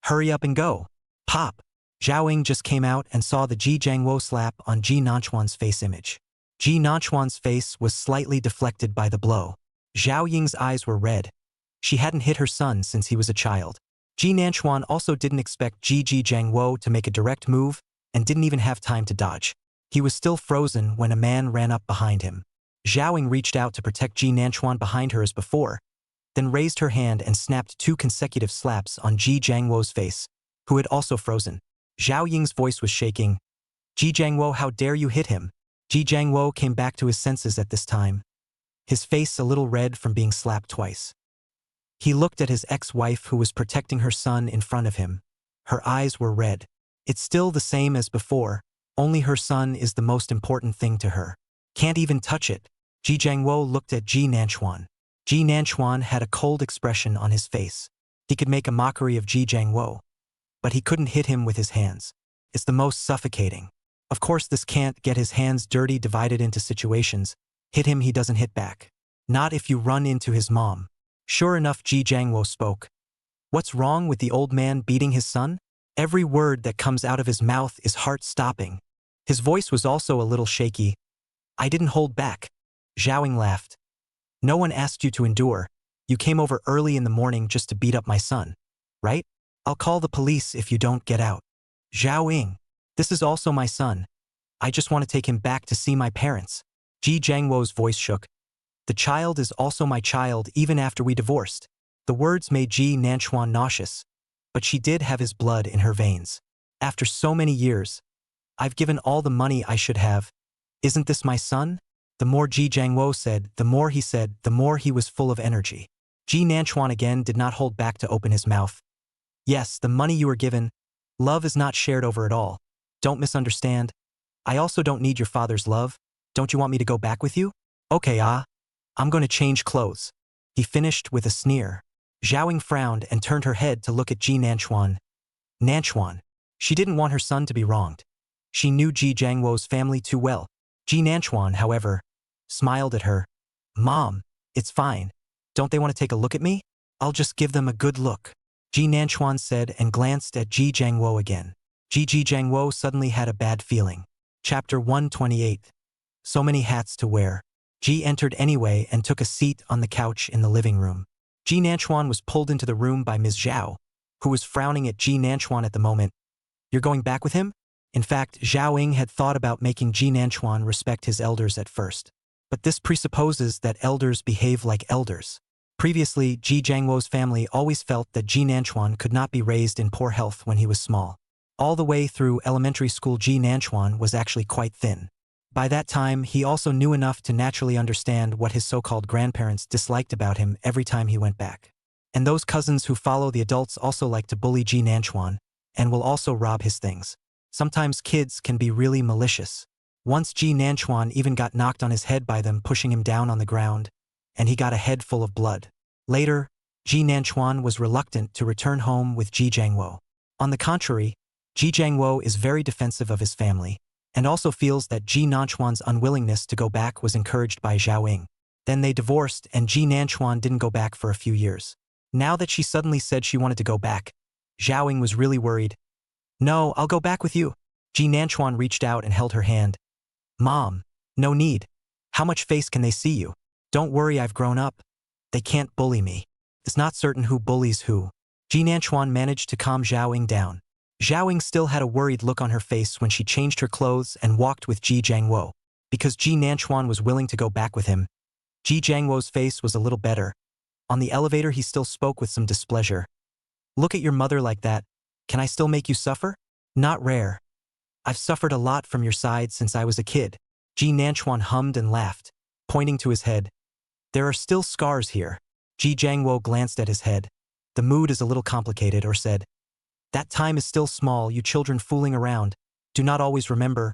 Hurry up and go. Pop. Zhao Ying just came out and saw the Ji Jiangwo slap on Ji Nanchuan's face image. Ji Nanchuan's face was slightly deflected by the blow. Zhao Ying's eyes were red. She hadn't hit her son since he was a child. Ji Nanchuan also didn't expect Ji Jiangwo to make a direct move and didn't even have time to dodge. He was still frozen when a man ran up behind him. Zhao Ying reached out to protect Ji Nanchuan behind her as before, then raised her hand and snapped 2 consecutive slaps on Ji Jiangwo's face, who had also frozen. Zhao Ying's voice was shaking. Ji Jiangwo, how dare you hit him? Ji Jiangwo came back to his senses at this time, his face a little red from being slapped twice. He looked at his ex-wife who was protecting her son in front of him. Her eyes were red. It's still the same as before, only her son is the most important thing to her. Can't even touch it. Ji Jiangwo looked at Ji Nanchuan. Ji Nanchuan had a cold expression on his face. He could make a mockery of Ji Jiangwo, but he couldn't hit him with his hands. It's the most suffocating. Of course this can't get his hands dirty divided into situations. Hit him, he doesn't hit back. Not if you run into his mom. Sure enough, Ji Jiangwo spoke. What's wrong with the old man beating his son? Every word that comes out of his mouth is heart-stopping. His voice was also a little shaky. I didn't hold back. Zhaoying laughed. No one asked you to endure. You came over early in the morning just to beat up my son, right? I'll call the police if you don't get out. Zhaoying, this is also my son. I just want to take him back to see my parents. Ji Jiangwo's voice shook. The child is also my child even after we divorced. The words made Ji Nanchuan nauseous, but she did have his blood in her veins. After so many years, I've given all the money I should have. Isn't this my son? The more Ji Jiangwo said, the more he said, the more he was full of energy. Ji Nanchuan again did not hold back to open his mouth. Yes, the money you were given. Love is not shared over at all. Don't misunderstand. I also don't need your father's love. Don't you want me to go back with you? Okay, I'm going to change clothes. He finished with a sneer. Zhaoying frowned and turned her head to look at Ji Nanchuan. Nanchuan. She didn't want her son to be wronged. She knew Ji Jiangwo's family too well. Ji Nanchuan, however, smiled at her. Mom, it's fine. Don't they want to take a look at me? I'll just give them a good look. Ji Nanchuan said and glanced at Ji Jiangwo again. Ji Jiangwo suddenly had a bad feeling. Chapter 128. So many hats to wear. Ji entered anyway and took a seat on the couch in the living room. Ji Nanchuan was pulled into the room by Ms. Zhao, who was frowning at Ji Nanchuan at the moment. You're going back with him? In fact, Zhaoying had thought about making Ji Nanchuan respect his elders at first. But this presupposes that elders behave like elders. Previously, Ji Jiangwo's family always felt that Ji Nanchuan could not be raised in poor health when he was small. All the way through elementary school, Ji Nanchuan was actually quite thin. By that time, he also knew enough to naturally understand what his so-called grandparents disliked about him every time he went back. And those cousins who follow the adults also like to bully Ji Nanchuan, and will also rob his things. Sometimes kids can be really malicious. Once Ji Nanchuan even got knocked on his head by them, pushing him down on the ground, and he got a head full of blood. Later, Ji Nanchuan was reluctant to return home with Ji Jiangwo. On the contrary, Ji Jiangwo is very defensive of his family, and also feels that Ji Nanchuan's unwillingness to go back was encouraged by Zhaoying. Then they divorced and Ji Nanchuan didn't go back for a few years. Now that she suddenly said she wanted to go back, Zhaoying was really worried. No, I'll go back with you. Ji Nanchuan reached out and held her hand. Mom, no need. How much face can they see you? Don't worry, I've grown up. They can't bully me. It's not certain who bullies who. Ji Nanchuan managed to calm Zhaoying down. Zhaoying still had a worried look on her face when she changed her clothes and walked with Ji Jiangwo. Because Ji Nanchuan was willing to go back with him, Ji Jiangwo's face was a little better. On the elevator, he still spoke with some displeasure. Look at your mother like that. Can I still make you suffer? Not rare. I've suffered a lot from your side since I was a kid. Ji Nanchuan hummed and laughed, pointing to his head. There are still scars here. Ji Jiangwo glanced at his head. The mood is a little complicated, or said, that time is still small, you children fooling around. Do not always remember.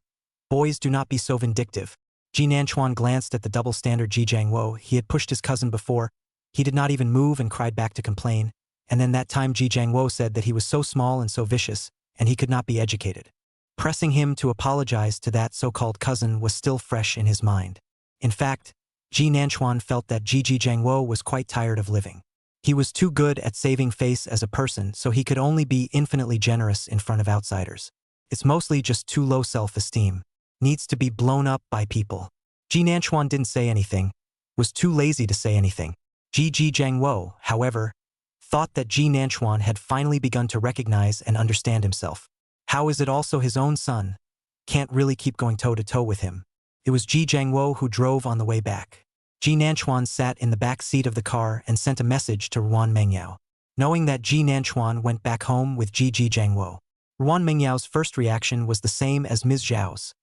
Boys, do not be so vindictive. Ji Nanchuan glanced at the double standard Ji Jiangwo. He had pushed his cousin before. He did not even move and cried back to complain. And then that time Ji Jiangwo said that he was so small and so vicious, and he could not be educated. Pressing him to apologize to that so-called cousin was still fresh in his mind. In fact, Ji Nanchuan felt that Ji Jiangwo was quite tired of living. He was too good at saving face as a person, so he could only be infinitely generous in front of outsiders. It's mostly just too low self-esteem. Needs to be blown up by people. Ji Nanchuan didn't say anything, was too lazy to say anything. Ji Jiangwo, however, thought that Ji Nanchuan had finally begun to recognize and understand himself. How is it also his own son? Can't really keep going toe-to-toe with him. It was Ji Jiangwo who drove on the way back. Ji Nanchuan sat in the back seat of the car and sent a message to Ruan Mengyao. Knowing that Ji Nanchuan went back home with Ji Jiangwo, Ruan Mengyao's first reaction was the same as Ms. Zhao's,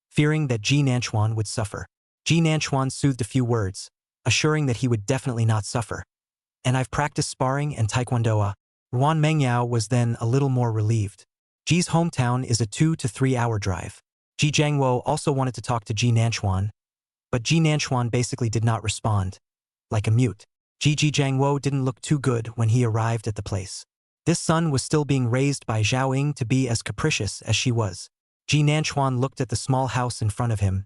fearing that Ji Nanchuan would suffer. Ji Nanchuan soothed a few words, assuring that he would definitely not suffer. And I've practiced sparring and taekwondo. Ruan Mengyao was then a little more relieved. Ji's hometown is a 2 to 3 hour drive. Ji Jiangwo also wanted to talk to Ji Nanchuan, but Ji Nanchuan basically did not respond, like a mute. Ji Jiangwo didn't look too good when he arrived at the place. This son was still being raised by Zhao Ying to be as capricious as she was. Ji Nanchuan looked at the small house in front of him,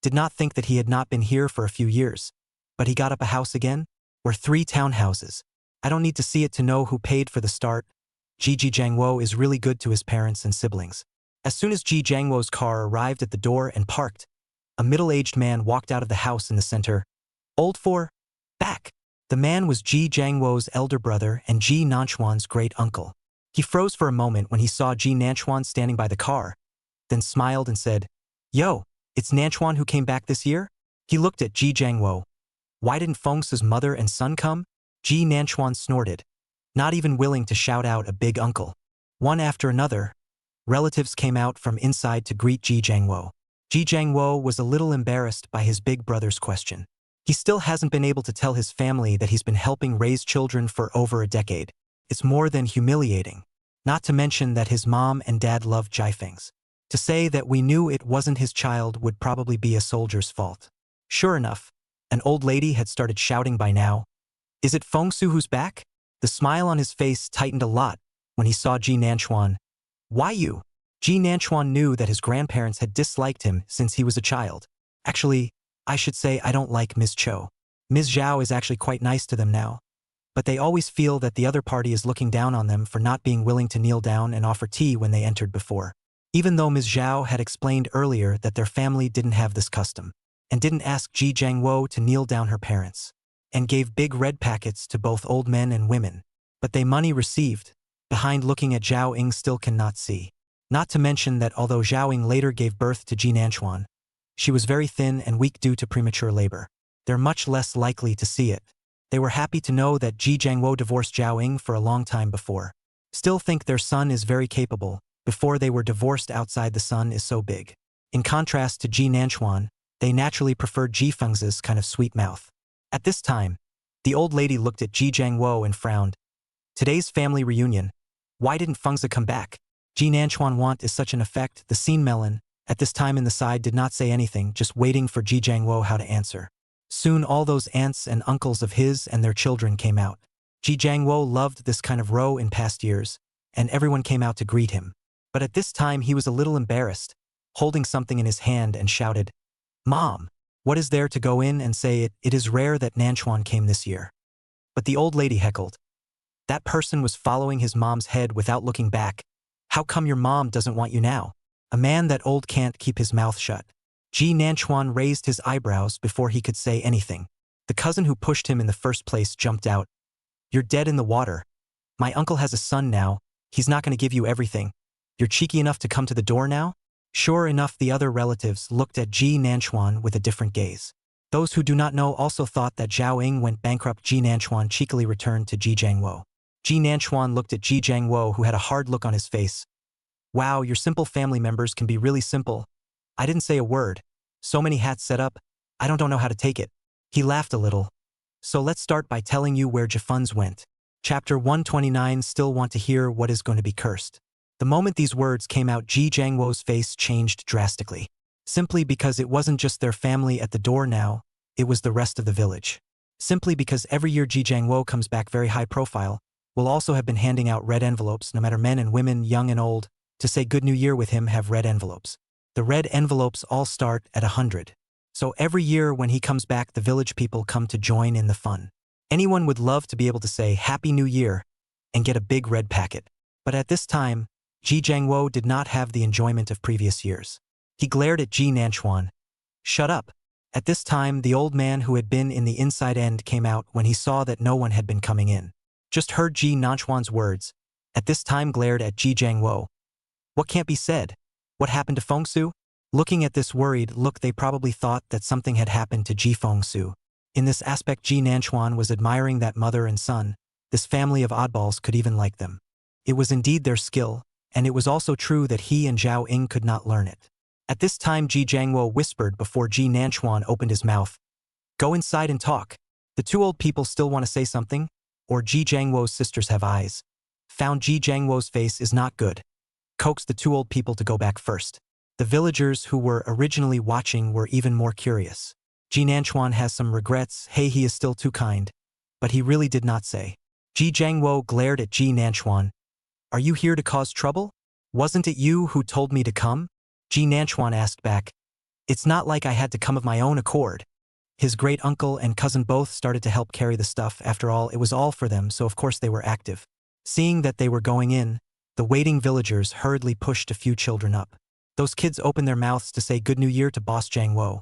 did not think that he had not been here for a few years, but he got up a house again? Or 3 townhouses. I don't need to see it to know who paid for the start. Ji Jiangwo is really good to his parents and siblings. As soon as Ji Jiangwo's car arrived at the door and parked, a middle-aged man walked out of the house in the center. Old for? Back. The man was Ji Jiangwo's elder brother and Ji Nanchuan's great-uncle. He froze for a moment when he saw Ji Nanchuan standing by the car, then smiled and said, "Yo, it's Nanchuan who came back this year?" He looked at Ji Jiangwo. Why didn't Fengsu's mother and son come? Ji Nanchuan snorted, not even willing to shout out a big uncle. One after another, relatives came out from inside to greet Ji Jiangwo. Ji Jiangwo was a little embarrassed by his big brother's question. He still hasn't been able to tell his family that he's been helping raise children for over a decade. It's more than humiliating. Not to mention that his mom and dad loved Jiafeng's. To say that we knew it wasn't his child would probably be a soldier's fault. Sure enough, an old lady had started shouting by now, "Is it Fengsu who's back?" The smile on his face tightened a lot when he saw Ji Nanchuan. "Why you?" Ji Nanchuan knew that his grandparents had disliked him since he was a child. Actually, I should say I don't like Ms. Cho. Ms. Zhao is actually quite nice to them now. But they always feel that the other party is looking down on them for not being willing to kneel down and offer tea when they entered before. Even though Ms. Zhao had explained earlier that their family didn't have this custom, and didn't ask Ji Jiangwo to kneel down her parents, and gave big red packets to both old men and women. But they money received, behind looking at Zhao Ying still cannot see. Not to mention that although Zhao Ying later gave birth to Ji Nanchuan, she was very thin and weak due to premature labor. They're much less likely to see it. They were happy to know that Ji Jiangwo divorced Zhao Ying for a long time before. Still think their son is very capable, before they were divorced outside the son is so big. In contrast to Ji Nanchuan, they naturally preferred Ji Feng's kind of sweet mouth. At this time, the old lady looked at Ji Jiangwo and frowned. Today's family reunion. Why didn't Fengzi come back? Ji Nanchuan want is such an effect. The scene melon, at this time in the side did not say anything, just waiting for Ji Jiangwo how to answer. Soon all those aunts and uncles of his and their children came out. Ji Jiangwo loved this kind of row in past years, and everyone came out to greet him. But at this time he was a little embarrassed, holding something in his hand and shouted, "Mom, what is there to go in and say it? It is rare that Nanchuan came this year." But the old lady heckled. That person was following his mom's head without looking back. How come your mom doesn't want you now? A man that old can't keep his mouth shut. Ji Nanchuan raised his eyebrows before he could say anything. The cousin who pushed him in the first place jumped out. "You're dead in the water. My uncle has a son now. He's not going to give you everything. You're cheeky enough to come to the door now?" Sure enough, the other relatives looked at Ji Nanchuan with a different gaze. Those who do not know also thought that Zhao Ying went bankrupt. Ji Nanchuan cheekily returned to Ji Jiangwo. Ji Nanchuan looked at Ji Jiangwo, who had a hard look on his face. "Wow, your simple family members can be really simple. I didn't say a word. So many hats set up, I don't know how to take it." He laughed a little. "So let's start by telling you where Jafun's went." Chapter 129. Still want to hear what is going to be cursed. The moment these words came out, Ji Jiangwo's face changed drastically. Simply because it wasn't just their family at the door now, it was the rest of the village. Simply because every year Ji Jiangwo comes back very high profile, will also have been handing out red envelopes, no matter men and women, young and old, to say Good New Year with him have red envelopes. The red envelopes all start at 100. So every year when he comes back, the village people come to join in the fun. Anyone would love to be able to say Happy New Year and get a big red packet. But at this time, Ji Jiangwo did not have the enjoyment of previous years. He glared at Ji Nanchuan. "Shut up." At this time, the old man who had been in the inside end came out when he saw that no one had been coming in. Just heard Ji Nanchuan's words. At this time glared at Ji Jiangwo. "What can't be said? What happened to Fengsu?" Looking at this worried look, they probably thought that something had happened to Ji Fengsu. In this aspect, Ji Nanchuan was admiring that mother and son, this family of oddballs could even like them. It was indeed their skill, and it was also true that he and Zhao Ying could not learn it. At this time, Ji Jiangwo whispered before Ji Nanchuan opened his mouth. Go inside and talk. The two old people still want to say something, or Ji Jiangwo's sisters have eyes. Found Ji Jiangwo's face is not good. Coaxed the two old people to go back first. The villagers who were originally watching were even more curious. Ji Nanchuan has some regrets, hey, he is still too kind. But he really did not say. Ji Jiangwo glared at Ji Nanchuan. Are you here to cause trouble? Wasn't it you who told me to come? Ji Nanchuan asked back. It's not like I had to come of my own accord. His great-uncle and cousin both started to help carry the stuff. After all, it was all for them, so of course they were active. Seeing that they were going in, the waiting villagers hurriedly pushed a few children up. Those kids opened their mouths to say Good New Year to Boss Jiangwo.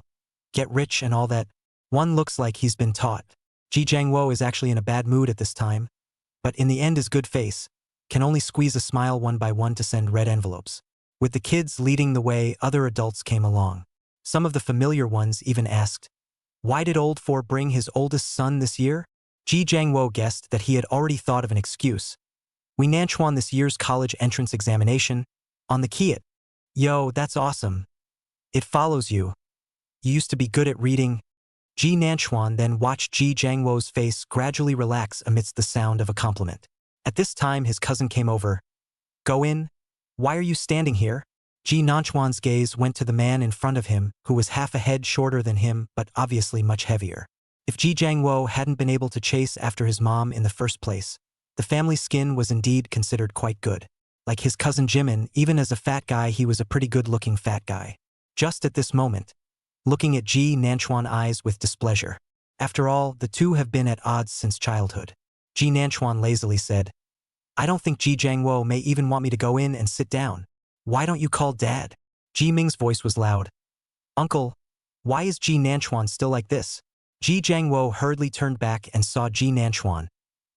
Get rich and all that. One looks like he's been taught. Ji Jiangwo is actually in a bad mood at this time, but in the end his good face can only squeeze a smile one by one to send red envelopes. With the kids leading the way, other adults came along. Some of the familiar ones even asked, why did Old Four bring his oldest son this year? Ji Jiangwo guessed that he had already thought of an excuse. We Nanchuan this year's college entrance examination. On the key it. Yo, that's awesome. It follows you. You used to be good at reading. Ji Nanchuan then watched Ji Jiangwo's face gradually relax amidst the sound of a compliment. At this time his cousin came over. Go in. Why are you standing here? Ji Nanchuan's gaze went to the man in front of him, who was half a head shorter than him but obviously much heavier. If Ji Jiangwo hadn't been able to chase after his mom in the first place, the family skin was indeed considered quite good. Like his cousin Jimin, even as a fat guy he was a pretty good-looking fat guy. Just at this moment, looking at Ji Nanchuan's eyes with displeasure. After all, the two have been at odds since childhood. Ji Nanchuan lazily said, I don't think Ji Jiangwo may even want me to go in and sit down. Why don't you call Dad? Ji Ming's voice was loud. Uncle, why is Ji Nanchuan still like this? Ji Jiangwo hurriedly turned back and saw Ji Nanchuan,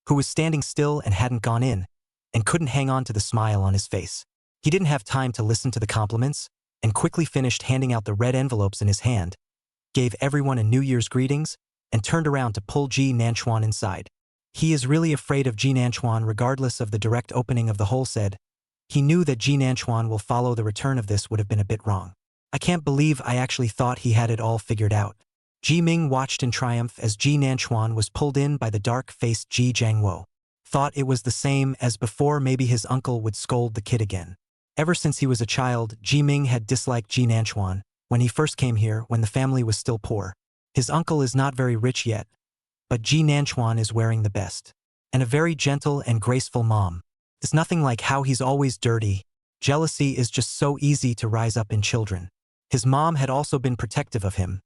who was standing still and hadn't gone in, and couldn't hang on to the smile on his face. He didn't have time to listen to the compliments, and quickly finished handing out the red envelopes in his hand, gave everyone a New Year's greetings, and turned around to pull Ji Nanchuan inside. He is really afraid of Ji Nanchuan regardless of the direct opening of the hole said. He knew that Ji Nanchuan will follow the return of this would have been a bit wrong. I can't believe I actually thought he had it all figured out. Ji Ming watched in triumph as Ji Nanchuan was pulled in by the dark-faced Ji Jiangwo. Thought it was the same as before, maybe his uncle would scold the kid again. Ever since he was a child, Ji Ming had disliked Ji Nanchuan. When he first came here, when the family was still poor. His uncle is not very rich yet, but Ji Nanchuan is wearing the best. And a very gentle and graceful mom. It's nothing like how he's always dirty. Jealousy is just so easy to rise up in children. His mom had also been protective of him.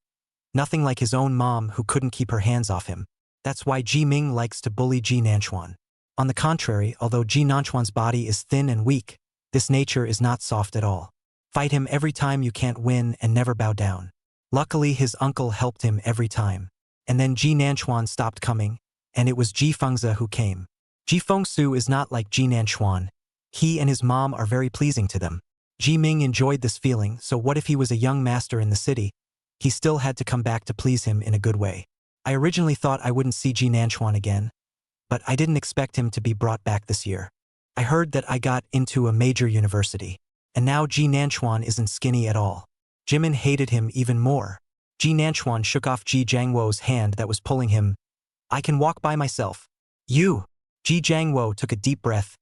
Nothing like his own mom who couldn't keep her hands off him. That's why Ji Ming likes to bully Ji Nanchuan. On the contrary, although Ji Nanchuan's body is thin and weak, this nature is not soft at all. Fight him every time you can't win and never bow down. Luckily his uncle helped him every time. And then Ji Nanchuan stopped coming, and it was Ji Fengzi who came. Ji Fengsu is not like Ji Nanchuan. He and his mom are very pleasing to them. Ji Ming enjoyed this feeling, so what if he was a young master in the city? He still had to come back to please him in a good way. I originally thought I wouldn't see Ji Nanchuan again, but I didn't expect him to be brought back this year. I heard that I got into a major university, and now Ji Nanchuan isn't skinny at all. Jimin hated him even more. Ji Nanchuan shook off Ji Jiangwo's hand that was pulling him. I can walk by myself. You! Ji Jiangwo took a deep breath.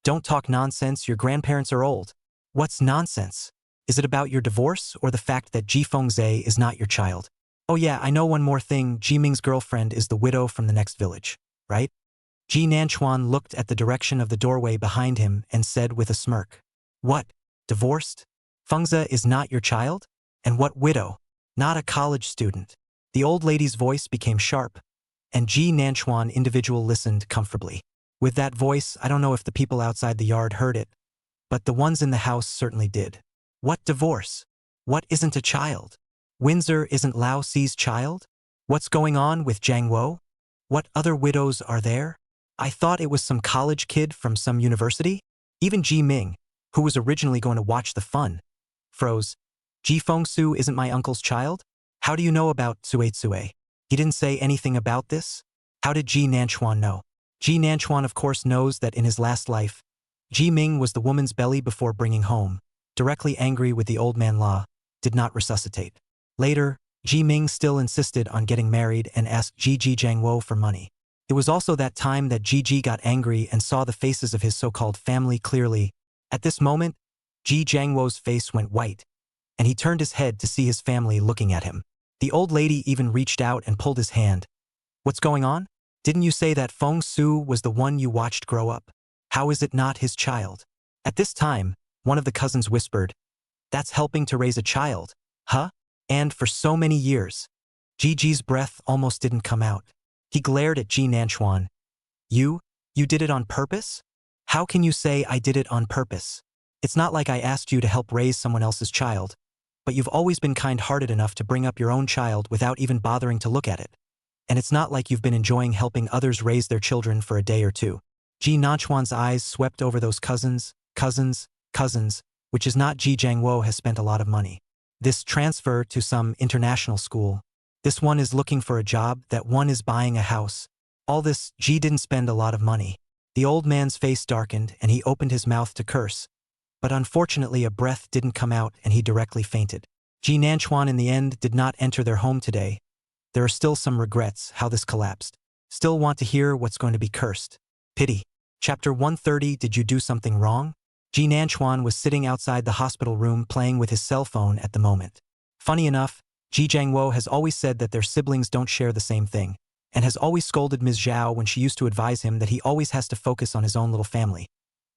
Don't talk nonsense, your grandparents are old. What's nonsense? Is it about your divorce or the fact that Ji Fengzi is not your child? Oh yeah, I know one more thing, Ji Ming's girlfriend is the widow from the next village, right? Ji Nanchuan looked at the direction of the doorway behind him and said with a smirk. What? Divorced? Fengzi is not your child? And what widow? Not a college student. The old lady's voice became sharp, and Ji Nanchuan individual listened comfortably. With that voice, I don't know if the people outside the yard heard it, but the ones in the house certainly did. What divorce? What isn't a child? Windsor isn't Lao Si's child? What's going on with Jiangwo? What other widows are there? I thought it was some college kid from some university? Even Ji Ming, who was originally going to watch the fun, froze. Ji Fengsu isn't my uncle's child? How do you know about Tsue Tsue? He didn't say anything about this? How did Ji Nanchuan know? Ji Nanchuan of course knows that in his last life, Ji Ming was the woman's belly before bringing home, directly angry with the old man La, did not resuscitate. Later, Ji Ming still insisted on getting married and asked Ji Jiangwo for money. It was also that time that Ji got angry and saw the faces of his so-called family clearly. At this moment, Ji Jiangwo's face went white, and he turned his head to see his family looking at him. The old lady even reached out and pulled his hand. What's going on? Didn't you say that Feng Su was the one you watched grow up? How is it not his child? At this time, one of the cousins whispered, that's helping to raise a child, huh? And for so many years, Ji's breath almost didn't come out. He glared at Ji Nanchuan. You did it on purpose? How can you say I did it on purpose? It's not like I asked you to help raise someone else's child, but you've always been kind-hearted enough to bring up your own child without even bothering to look at it. And it's not like you've been enjoying helping others raise their children for a day or two. Ji Nanchuan's eyes swept over those cousins, which is not Ji Jiangwo has spent a lot of money. This transfer to some international school. This one is looking for a job, that one is buying a house. All this, Ji didn't spend a lot of money. The old man's face darkened and he opened his mouth to curse. But unfortunately a breath didn't come out and he directly fainted. Ji Nanchuan in the end did not enter their home today. There are still some regrets how this collapsed. Still want to hear what's going to be cursed. Pity. Chapter 130. Did you do something wrong? Ji Nanchuan was sitting outside the hospital room playing with his cell phone at the moment. Funny enough, Ji Jiangwo has always said that their siblings don't share the same thing, and has always scolded Ms. Zhao when she used to advise him that he always has to focus on his own little family,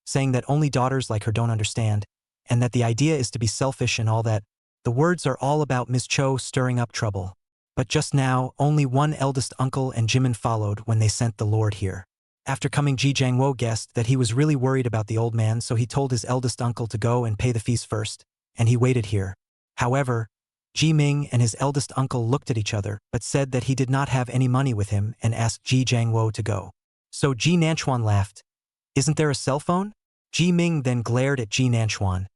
saying that only daughters like her don't understand, and that the idea is to be selfish and all that. The words are all about Ms. Cho stirring up trouble. But just now, only one eldest uncle and Jimin followed when they sent the Lord here. After coming, Ji Jiangwo guessed that he was really worried about the old man, so he told his eldest uncle to go and pay the fees first, and he waited here. However, Ji Ming and his eldest uncle looked at each other, but said that he did not have any money with him and asked Ji Jiangwo to go. So Ji Nanchuan laughed. Isn't there a cell phone? Ji Ming then glared at Ji Nanchuan.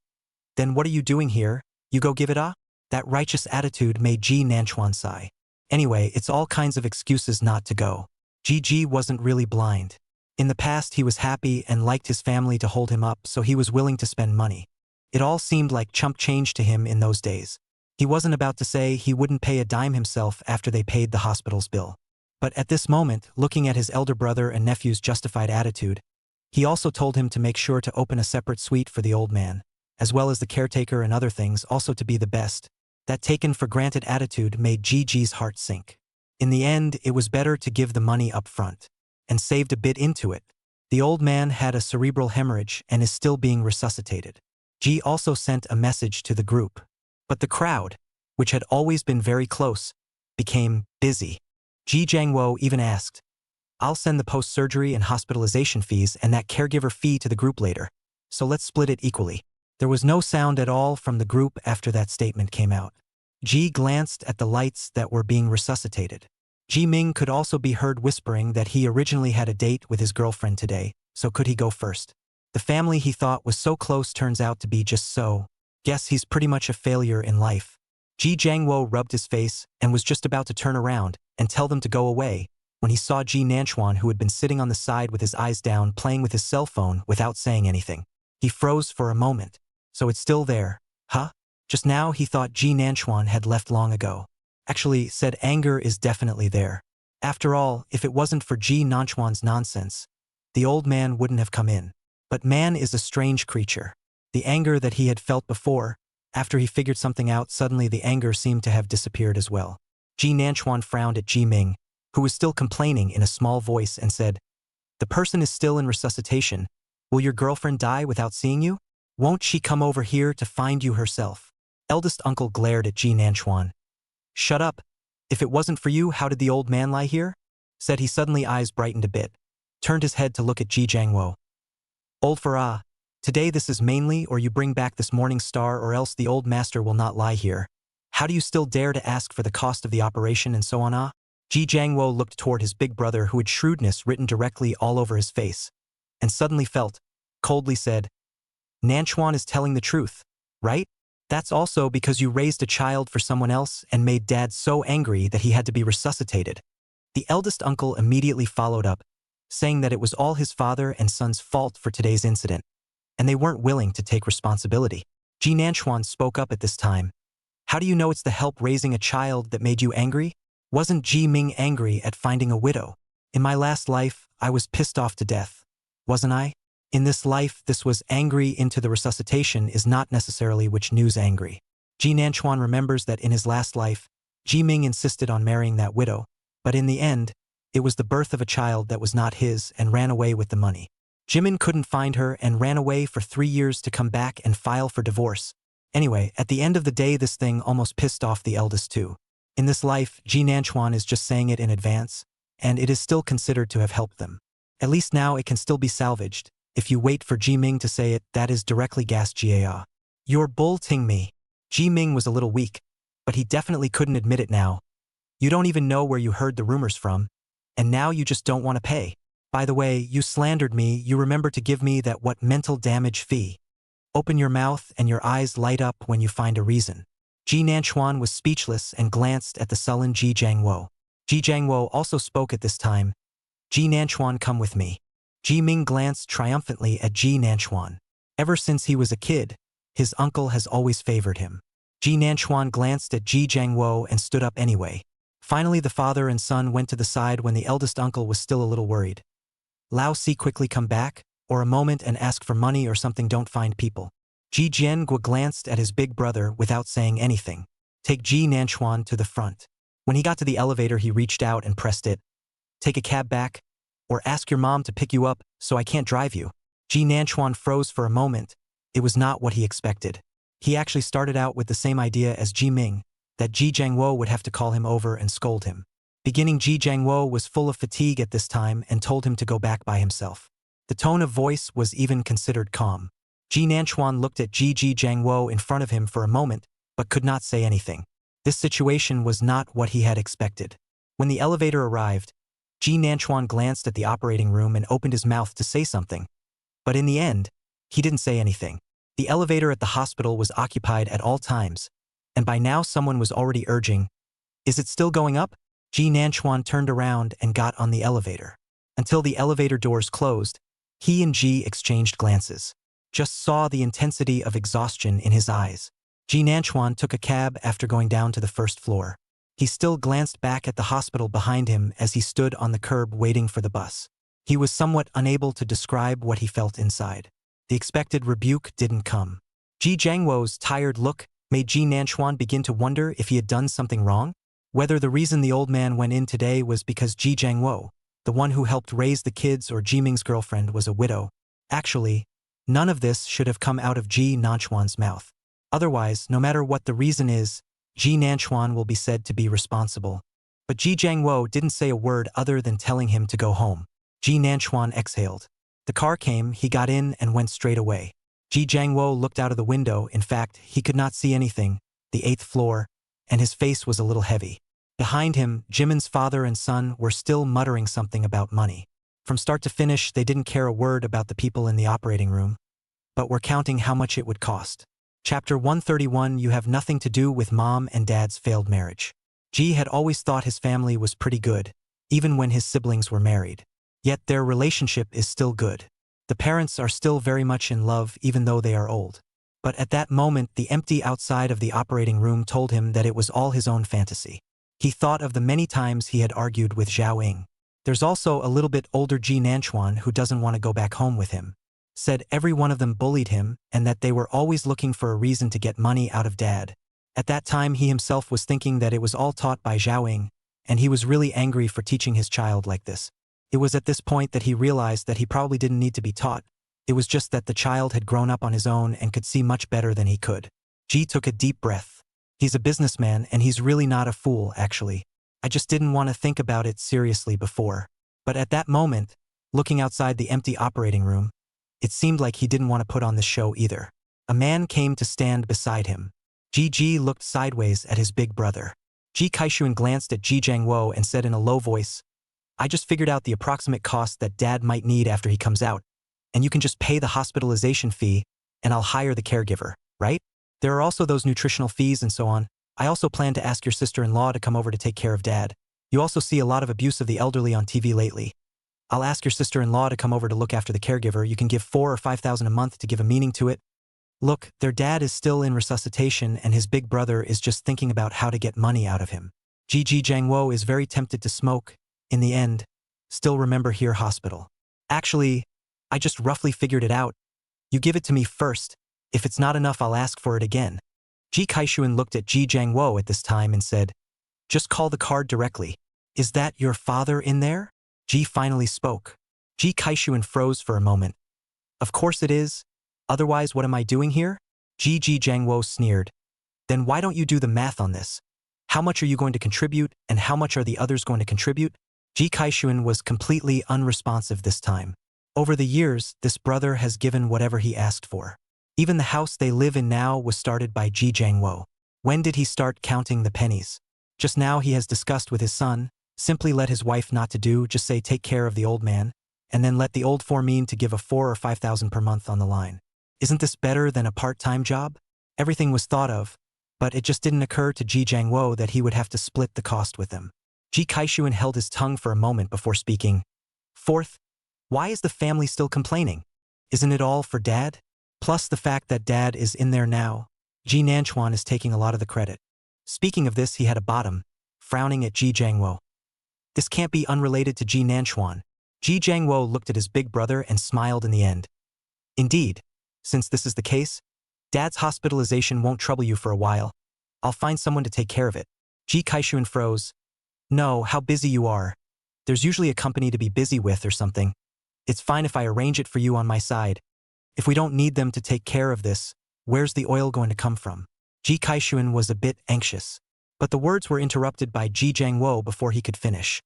Then what are you doing here? You go give it a? That righteous attitude made Ji Nanchuan sigh. Anyway, it's all kinds of excuses not to go. Ji wasn't really blind. In the past he was happy and liked his family to hold him up, so he was willing to spend money. It all seemed like chump change to him in those days. He wasn't about to say he wouldn't pay a dime himself after they paid the hospital's bill. But at this moment, looking at his elder brother and nephew's justified attitude, he also told him to make sure to open a separate suite for the old man, as well as the caretaker and other things also to be the best. That taken-for-granted attitude made Ji's heart sink. In the end, it was better to give the money up front, and saved a bit into it. The old man had a cerebral hemorrhage and is still being resuscitated. Ji also sent a message to the group. But the crowd, which had always been very close, became busy. Ji Jiangwo even asked, I'll send the post-surgery and hospitalization fees and that caregiver fee to the group later, so let's split it equally. There was no sound at all from the group after that statement came out. Ji glanced at the lights that were being resuscitated. Ji Ming could also be heard whispering that he originally had a date with his girlfriend today, so could he go first? The family he thought was so close turns out to be just so. Guess he's pretty much a failure in life. Ji Jiangwo rubbed his face and was just about to turn around and tell them to go away when he saw Ji Nanchuan, who had been sitting on the side with his eyes down playing with his cell phone without saying anything. He froze for a moment. So it's still there, huh? Just now he thought Ji Nanchuan had left long ago. Actually, said anger is definitely there. After all, if it wasn't for Ji Nanchuan's nonsense, the old man wouldn't have come in. But man is a strange creature. The anger that he had felt before, after he figured something out, suddenly the anger seemed to have disappeared as well. Ji Nanchuan frowned at Ji Ming, who was still complaining in a small voice, and said, the person is still in resuscitation. Will your girlfriend die without seeing you? Won't she come over here to find you herself? Eldest uncle glared at Ji Nanchuan. Shut up. If it wasn't for you, how did the old man lie here? Said he. Suddenly eyes brightened a bit, turned his head to look at Ji Jiangwo. Old Farah, today this is mainly or you bring back this morning star or else the old master will not lie here. How do you still dare to ask for the cost of the operation and so on? Ji Jiangwo looked toward his big brother, who had shrewdness written directly all over his face, and suddenly felt, coldly said, Nanchuan is telling the truth, right? That's also because you raised a child for someone else and made Dad so angry that he had to be resuscitated. The eldest uncle immediately followed up, saying that it was all his father and son's fault for today's incident, and they weren't willing to take responsibility. Ji Nanchuan spoke up at this time. How do you know it's the help raising a child that made you angry? Wasn't Ji Ming angry at finding a widow? In my last life, I was pissed off to death. Wasn't I? In this life, this was angry into the resuscitation is not necessarily which news angry. Ji Nanchuan remembers that in his last life, Ji Ming insisted on marrying that widow, but in the end, it was the birth of a child that was not his and ran away with the money. Jimin couldn't find her and ran away for 3 years to come back and file for divorce. Anyway, at the end of the day, this thing almost pissed off the eldest too. In this life, Ji Nanchuan is just saying it in advance, and it is still considered to have helped them. At least now it can still be salvaged. If you wait for Ji Ming to say it, that is directly gas Jia. You're bull-ting me. Ji Ming was a little weak, but he definitely couldn't admit it now. You don't even know where you heard the rumors from, and now you just don't want to pay. By the way, you slandered me, you remember to give me that what mental damage fee. Open your mouth and your eyes light up when you find a reason. Ji Nanchuan was speechless and glanced at the sullen Ji Jiangwo. Ji Jiangwo also spoke at this time. Ji Nanchuan, come with me. Ji Ming glanced triumphantly at Ji Nanchuan. Ever since he was a kid, his uncle has always favored him. Ji Nanchuan glanced at Ji Jiangwo and stood up anyway. Finally, the father and son went to the side when the eldest uncle was still a little worried. Lao Si quickly come back, or a moment and ask for money or something, don't find people. Ji Jiangwo glanced at his big brother without saying anything. Take Ji Nanchuan to the front. When he got to the elevator, he reached out and pressed it. Take a cab back, or ask your mom to pick you up so I can't drive you. Ji Nanchuan froze for a moment. It was not what he expected. He actually started out with the same idea as Ji Ming, that Ji Jiangwo would have to call him over and scold him. Beginning, Ji Jiangwo was full of fatigue at this time and told him to go back by himself. The tone of voice was even considered calm. Ji Nanchuan looked at Ji Jiangwo in front of him for a moment, but could not say anything. This situation was not what he had expected. When the elevator arrived, Ji Nanchuan glanced at the operating room and opened his mouth to say something. But in the end, he didn't say anything. The elevator at the hospital was occupied at all times, and by now someone was already urging, "Is it still going up?" Ji Nanchuan turned around and got on the elevator. Until the elevator doors closed, he and Ji exchanged glances. Just saw the intensity of exhaustion in his eyes. Ji Nanchuan took a cab after going down to the first floor. He still glanced back at the hospital behind him as he stood on the curb waiting for the bus. He was somewhat unable to describe what he felt inside. The expected rebuke didn't come. Ji Jiangwo's tired look made Ji Nanchuan begin to wonder if he had done something wrong, whether the reason the old man went in today was because Ji Jiangwo, the one who helped raise the kids, or Ji Ming's girlfriend, was a widow. Actually, none of this should have come out of Ji Nanchuan's mouth. Otherwise, no matter what the reason is, Ji Nanchuan will be said to be responsible. But Ji Jiangwo didn't say a word other than telling him to go home. Ji Nanchuan exhaled. The car came, he got in and went straight away. Ji Jiangwo looked out of the window. In fact, he could not see anything, the 8th floor, and his face was a little heavy. Behind him, Jimin's father and son were still muttering something about money. From start to finish, they didn't care a word about the people in the operating room, but were counting how much it would cost. Chapter 131. You have nothing to do with mom and dad's failed marriage. Ji had always thought his family was pretty good, even when his siblings were married. Yet their relationship is still good. The parents are still very much in love even though they are old. But at that moment, the empty outside of the operating room told him that it was all his own fantasy. He thought of the many times he had argued with Zhao Ying. There's also a little bit older Ji Nanchuan who doesn't want to go back home with him. Said every one of them bullied him and that they were always looking for a reason to get money out of dad. At that time, he himself was thinking that it was all taught by Zhao Ying, and he was really angry for teaching his child like this. It was at this point that he realized that he probably didn't need to be taught. It was just that the child had grown up on his own and could see much better than he could. Ji took a deep breath. He's a businessman and he's really not a fool, actually. I just didn't want to think about it seriously before. But at that moment, looking outside the empty operating room, it seemed like he didn't want to put on the show either. A man came to stand beside him. Ji looked sideways at his big brother. Ji Kaishuan glanced at Ji Jiangwo and said in a low voice, "I just figured out the approximate cost that dad might need after he comes out, and you can just pay the hospitalization fee and I'll hire the caregiver, right?" There are also those nutritional fees and so on. I also plan to ask your sister-in-law to come over to take care of Dad. You also see a lot of abuse of the elderly on TV lately. I'll ask your sister-in-law to come over to look after the caregiver. You can give 4,000 or 5,000 a month to give a meaning to it. Look, their dad is still in resuscitation and his big brother is just thinking about how to get money out of him. Gigi Jiangwo is very tempted to smoke. In the end, still remember here hospital. Actually, I just roughly figured it out. You give it to me first. If it's not enough, I'll ask for it again. Ji Kaixuan looked at Ji Jiangwo at this time and said, just call the card directly. Is that your father in there? Ji finally spoke. Ji Kaixuan froze for a moment. Of course it is. Otherwise, what am I doing here? Ji Jiangwo sneered. Then why don't you do the math on this? How much are you going to contribute and how much are the others going to contribute? Ji Kaixuan was completely unresponsive this time. Over the years, this brother has given whatever he asked for. Even the house they live in now was started by Ji Jiangwo. When did he start counting the pennies? Just now he has discussed with his son, simply let his wife not to do, just say take care of the old man, and then let the old foreman to give a 4,000 or 5,000 per month on the line. Isn't this better than a part-time job? Everything was thought of, but it just didn't occur to Ji Jiangwo that he would have to split the cost with them. Ji Kaixuan held his tongue for a moment before speaking. Fourth, why is the family still complaining? Isn't it all for Dad? Plus the fact that Dad is in there now. Ji Nanchuan is taking a lot of the credit. Speaking of this, he had a bottom, frowning at Ji Jiangwo. This can't be unrelated to Ji Nanchuan. Ji Jiangwo looked at his big brother and smiled in the end. Indeed, since this is the case, Dad's hospitalization won't trouble you for a while. I'll find someone to take care of it. Ji Kaixuan froze. No, how busy you are. There's usually a company to be busy with or something. It's fine if I arrange it for you on my side. If we don't need them to take care of this, where's the oil going to come from? Ji Kaixuan was a bit anxious, but the words were interrupted by Ji Jiangwo before he could finish.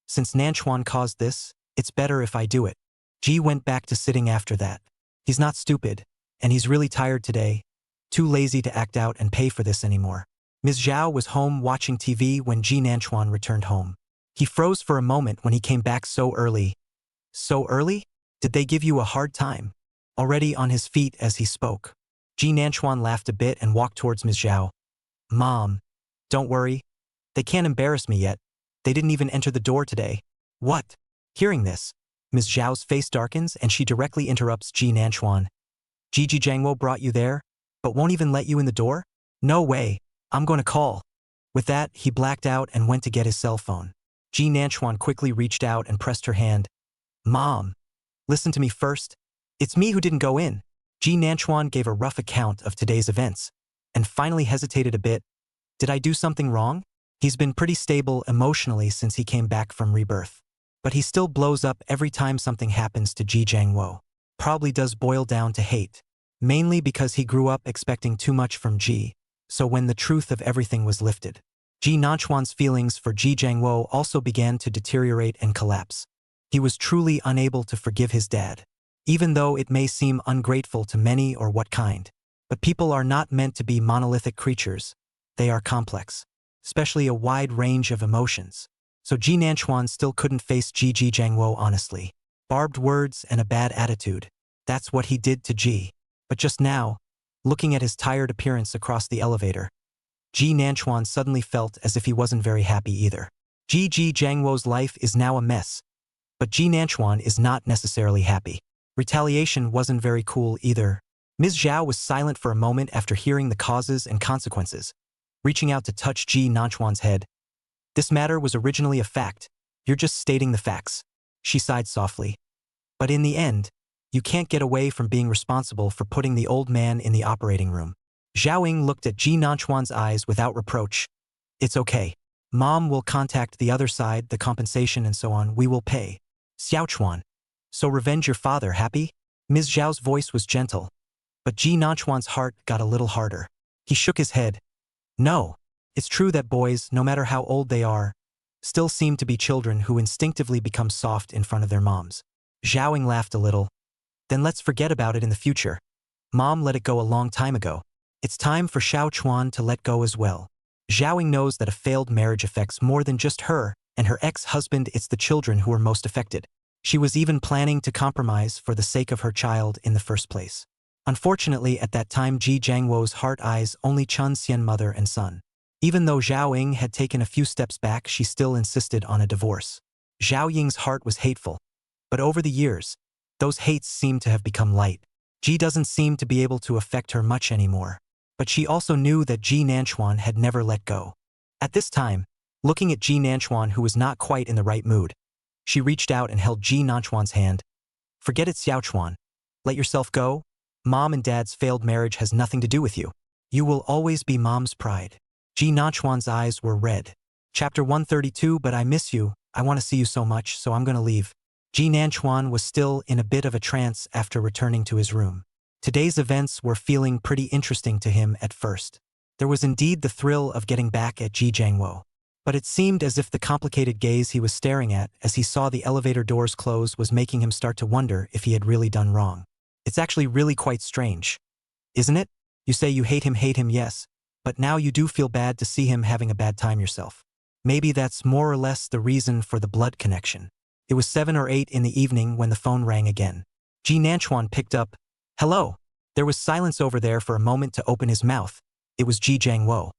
Since Nanchuan caused this, it's better if I do it. Ji went back to sitting after that. He's not stupid, and he's really tired today, too lazy to act out and pay for this anymore. Ms. Zhao was home watching TV when Ji Nanchuan returned home. He froze for a moment when he came back so early. So early? Did they give you a hard time? Already on his feet as he spoke. Ji Nanchuan laughed a bit and walked towards Ms. Zhao. Mom, don't worry. They can't embarrass me yet. They didn't even enter the door today. What? Hearing this, Ms. Zhao's face darkens and she directly interrupts Ji Nanchuan. Ji Jiangwo brought you there, but won't even let you in the door? No way. I'm going to call. With that, he blacked out and went to get his cell phone. Ji Nanchuan quickly reached out and pressed her hand. Mom, listen to me first. It's me who didn't go in. Ji Nanchuan gave a rough account of today's events, and finally hesitated a bit. Did I do something wrong? He's been pretty stable emotionally since he came back from rebirth. But he still blows up every time something happens to Ji Jiangwo. Probably does boil down to hate. Mainly because he grew up expecting too much from Ji. So when the truth of everything was lifted, Ji Nanchuan's feelings for Ji Jiangwo also began to deteriorate and collapse. He was truly unable to forgive his dad. Even though it may seem ungrateful to many or what kind. But people are not meant to be monolithic creatures. They are complex. Especially a wide range of emotions. So Ji Nanchuan still couldn't face Ji Jiangwo honestly. Barbed words and a bad attitude. That's what he did to Ji. But just now, looking at his tired appearance across the elevator, Ji Nanchuan suddenly felt as if he wasn't very happy either. Ji Jiangwo's life is now a mess. But Ji Nanchuan is not necessarily happy. Retaliation wasn't very cool either. Ms. Zhao was silent for a moment after hearing the causes and consequences, reaching out to touch Ji Nanchuan's head. This matter was originally a fact. You're just stating the facts. She sighed softly. But in the end, you can't get away from being responsible for putting the old man in the operating room. Zhao Ying looked at Ji Nanchuan's eyes without reproach. It's okay. Mom will contact the other side, the compensation and so on, we will pay. Xiao Chuan. So revenge your father, happy? Ms. Zhao's voice was gentle. But Ji Nanchuan's heart got a little harder. He shook his head. No. It's true that boys, no matter how old they are, still seem to be children who instinctively become soft in front of their moms. Zhao Ying laughed a little. Then let's forget about it in the future. Mom let it go a long time ago. It's time for Xiao Chuan to let go as well. Zhao Ying knows that a failed marriage affects more than just her and her ex-husband. It's the children who are most affected. She was even planning to compromise for the sake of her child in the first place. Unfortunately, at that time Ji Jiangwo's heart eyes only Chun Xian mother and son. Even though Zhao Ying had taken a few steps back, she still insisted on a divorce. Zhao Ying's heart was hateful. But over the years, those hates seemed to have become light. Ji doesn't seem to be able to affect her much anymore. But she also knew that Ji Nanchuan had never let go. At this time, looking at Ji Nanchuan, who was not quite in the right mood, she reached out and held Ji Nanchuan's hand. Forget it, Xiaochuan. Let yourself go. Mom and Dad's failed marriage has nothing to do with you. You will always be Mom's pride. Ji Nanchuan's eyes were red. Chapter 132. But I miss you. I want to see you so much, so I'm gonna leave. Ji Nanchuan was still in a bit of a trance after returning to his room. Today's events were feeling pretty interesting to him at first. There was indeed the thrill of getting back at Ji Jiangwo. But it seemed as if the complicated gaze he was staring at as he saw the elevator doors close was making him start to wonder if he had really done wrong. It's actually really quite strange. Isn't it? You say you hate him, yes. But now you do feel bad to see him having a bad time yourself. Maybe that's more or less the reason for the blood connection. It was 7 or 8 in the evening when the phone rang again. Ji Nanchuan picked up. Hello. There was silence over there for a moment to open his mouth. It was Ji Jiangwo.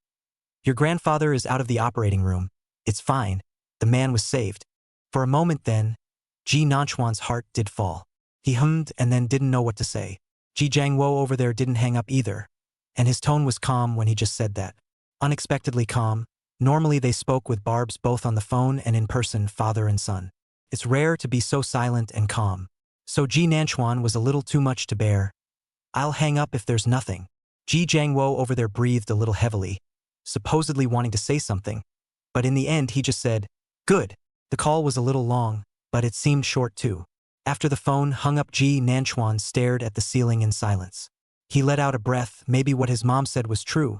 Your grandfather is out of the operating room. It's fine. The man was saved. For a moment then, Ji Nanchuan's heart did fall. He hummed and then didn't know what to say. Ji Jiangwo over there didn't hang up either. And his tone was calm when he just said that. Unexpectedly calm. Normally they spoke with barbs both on the phone and in person, father and son. It's rare to be so silent and calm. So Ji Nanchuan was a little too much to bear. I'll hang up if there's nothing. Ji Jiangwo over there breathed a little heavily, supposedly wanting to say something. But in the end he just said, good. The call was a little long, but it seemed short too. After the phone hung up, Ji Nanchuan stared at the ceiling in silence. He let out a breath. Maybe what his mom said was true.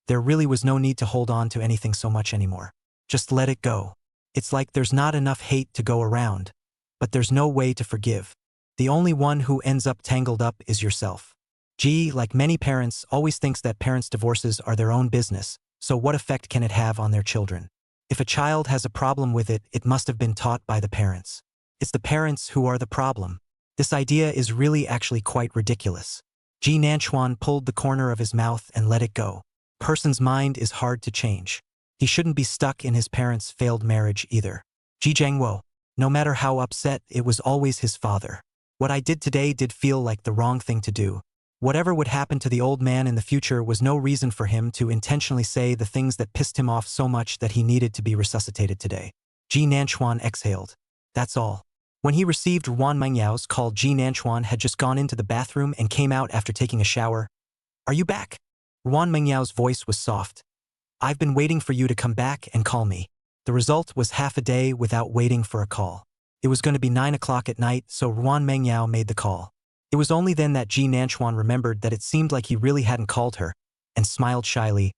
There really was no need to hold on to anything so much anymore. Just let it go. It's like there's not enough hate to go around, but there's no way to forgive. The only one who ends up tangled up is yourself. Ji, like many parents, always thinks that parents' divorces are their own business, so what effect can it have on their children? If a child has a problem with it, it must have been taught by the parents. It's the parents who are the problem. This idea is really actually quite ridiculous. Ji Nanchuan pulled the corner of his mouth and let it go. Person's mind is hard to change. He shouldn't be stuck in his parents' failed marriage either. Ji Jiangwo, no matter how upset, it was always his father. What I did today did feel like the wrong thing to do. Whatever would happen to the old man in the future was no reason for him to intentionally say the things that pissed him off so much that he needed to be resuscitated today. Ji Nanchuan exhaled. That's all. When he received Ruan Mengyao's call, Ji Nanchuan had just gone into the bathroom and came out after taking a shower. Are you back? Ruan Mengyao's voice was soft. I've been waiting for you to come back and call me. The result was half a day without waiting for a call. It was going to be 9 o'clock at night, so Ruan Mengyao made the call. It was only then that Ji Nanchuan remembered that it seemed like he really hadn't called her, and smiled shyly.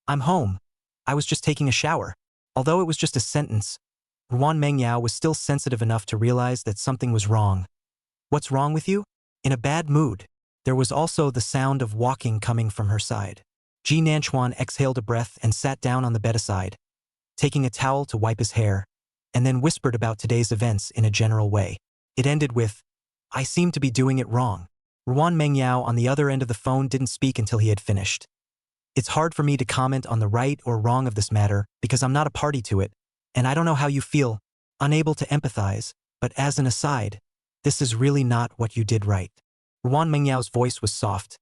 I'm home. I was just taking a shower. Although it was just a sentence, Ruan Mengyao was still sensitive enough to realize that something was wrong. What's wrong with you? In a bad mood. There was also the sound of walking coming from her side. Ji Nanchuan exhaled a breath and sat down on the bed aside, taking a towel to wipe his hair, and then whispered about today's events in a general way. It ended with, I seem to be doing it wrong. Ruan Mengyao on the other end of the phone didn't speak until he had finished. It's hard for me to comment on the right or wrong of this matter because I'm not a party to it, and I don't know how you feel, unable to empathize, but as an aside, this is really not what you did right. Ruan Mengyao's voice was soft.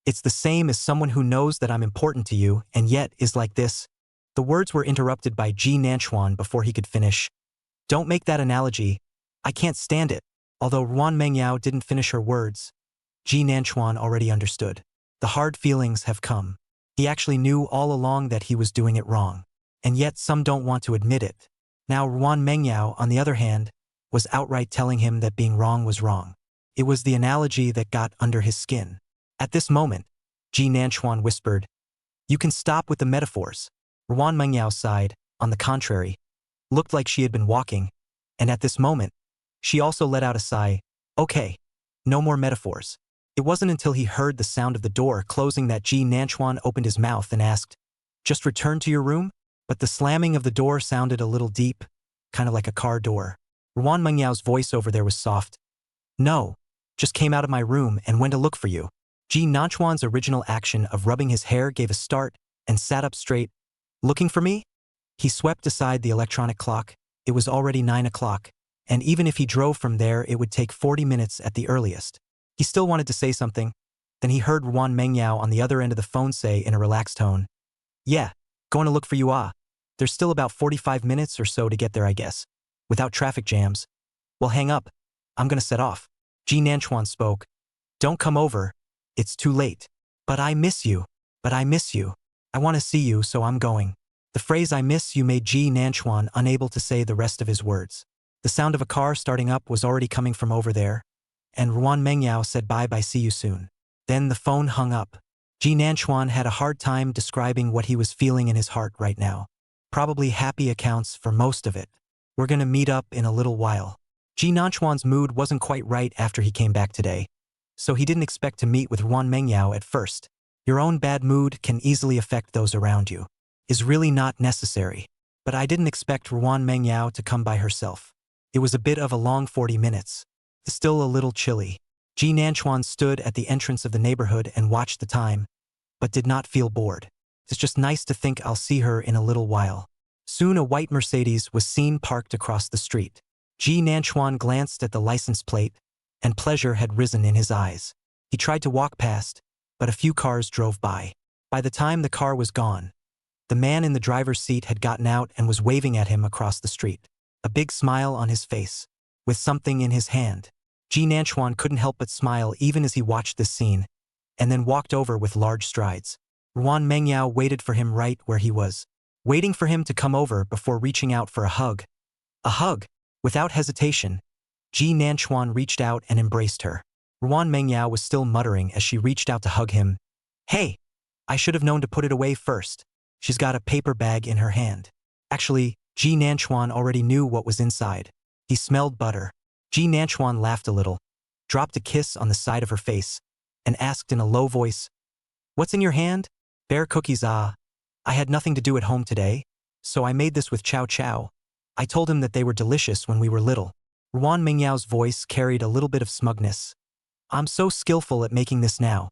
It's the same as someone who knows that I'm important to you and yet is like this. The words were interrupted by Ji Nanchuan before he could finish. Don't make that analogy. I can't stand it. Although Ruan Mengyao didn't finish her words, Ji Nanchuan already understood. The hard feelings have come. He actually knew all along that he was doing it wrong. And yet some don't want to admit it. Now Ruan Mengyao, on the other hand, was outright telling him that being wrong was wrong. It was the analogy that got under his skin. At this moment, Ji Nanchuan whispered, You can stop with the metaphors. Ruan Mengyao sighed, on the contrary, looked like she had been walking, and at this moment, she also let out a sigh. Okay, no more metaphors. It wasn't until he heard the sound of the door closing that Ji Nanchuan opened his mouth and asked, Just return to your room? But the slamming of the door sounded a little deep, kind of like a car door. Ruan Mengyao's voice over there was soft. No, just came out of my room and went to look for you. Ji Nanchuan's original action of rubbing his hair gave a start and sat up straight. Looking for me? He swept aside the electronic clock. It was already 9 o'clock, and even if he drove from there, it would take 40 minutes at the earliest. He still wanted to say something. Then he heard Ruan Mengyao on the other end of the phone say in a relaxed tone, "Yeah, going to look for you ah. There's still about 45 minutes or so to get there I guess. Without traffic jams. Well hang up. I'm gonna set off." Ji Nanchuan spoke. "Don't come over. It's too late. But I miss you. But I miss you. I want to see you so I'm going." The phrase "I miss you" made Ji Nanchuan unable to say the rest of his words. The sound of a car starting up was already coming from over there, and Ruan Mengyao said bye-bye, see you soon. Then the phone hung up. Ji Nanchuan had a hard time describing what he was feeling in his heart right now. Probably happy accounts for most of it. We're gonna meet up in a little while. Ji Nanchuan's mood wasn't quite right after he came back today, so he didn't expect to meet with Ruan Mengyao at first. Your own bad mood can easily affect those around you. Is really not necessary. But I didn't expect Ruan Mengyao to come by herself. It was a bit of a long 40 minutes. Still a little chilly. Ji Nanchuan stood at the entrance of the neighborhood and watched the time, but did not feel bored. It's just nice to think I'll see her in a little while. Soon a white Mercedes was seen parked across the street. Ji Nanchuan glanced at the license plate, and pleasure had risen in his eyes. He tried to walk past, but a few cars drove by. By the time the car was gone, the man in the driver's seat had gotten out and was waving at him across the street, a big smile on his face, with something in his hand. Ji Nanchuan couldn't help but smile even as he watched this scene, and then walked over with large strides. Ruan Mengyao waited for him right where he was, waiting for him to come over before reaching out for a hug. A hug. Without hesitation, Ji Nanchuan reached out and embraced her. Ruan Mengyao was still muttering as she reached out to hug him. "Hey, I should have known to put it away first." She's got a paper bag in her hand. Actually, Ji Nanchuan already knew what was inside. He smelled butter. Ji Nanchuan laughed a little, dropped a kiss on the side of her face, and asked in a low voice, "What's in your hand?" "Bear cookies ah. I had nothing to do at home today, so I made this with Chow Chow. I told him that they were delicious when we were little." Ruan Mengyao's voice carried a little bit of smugness. "I'm so skillful at making this now.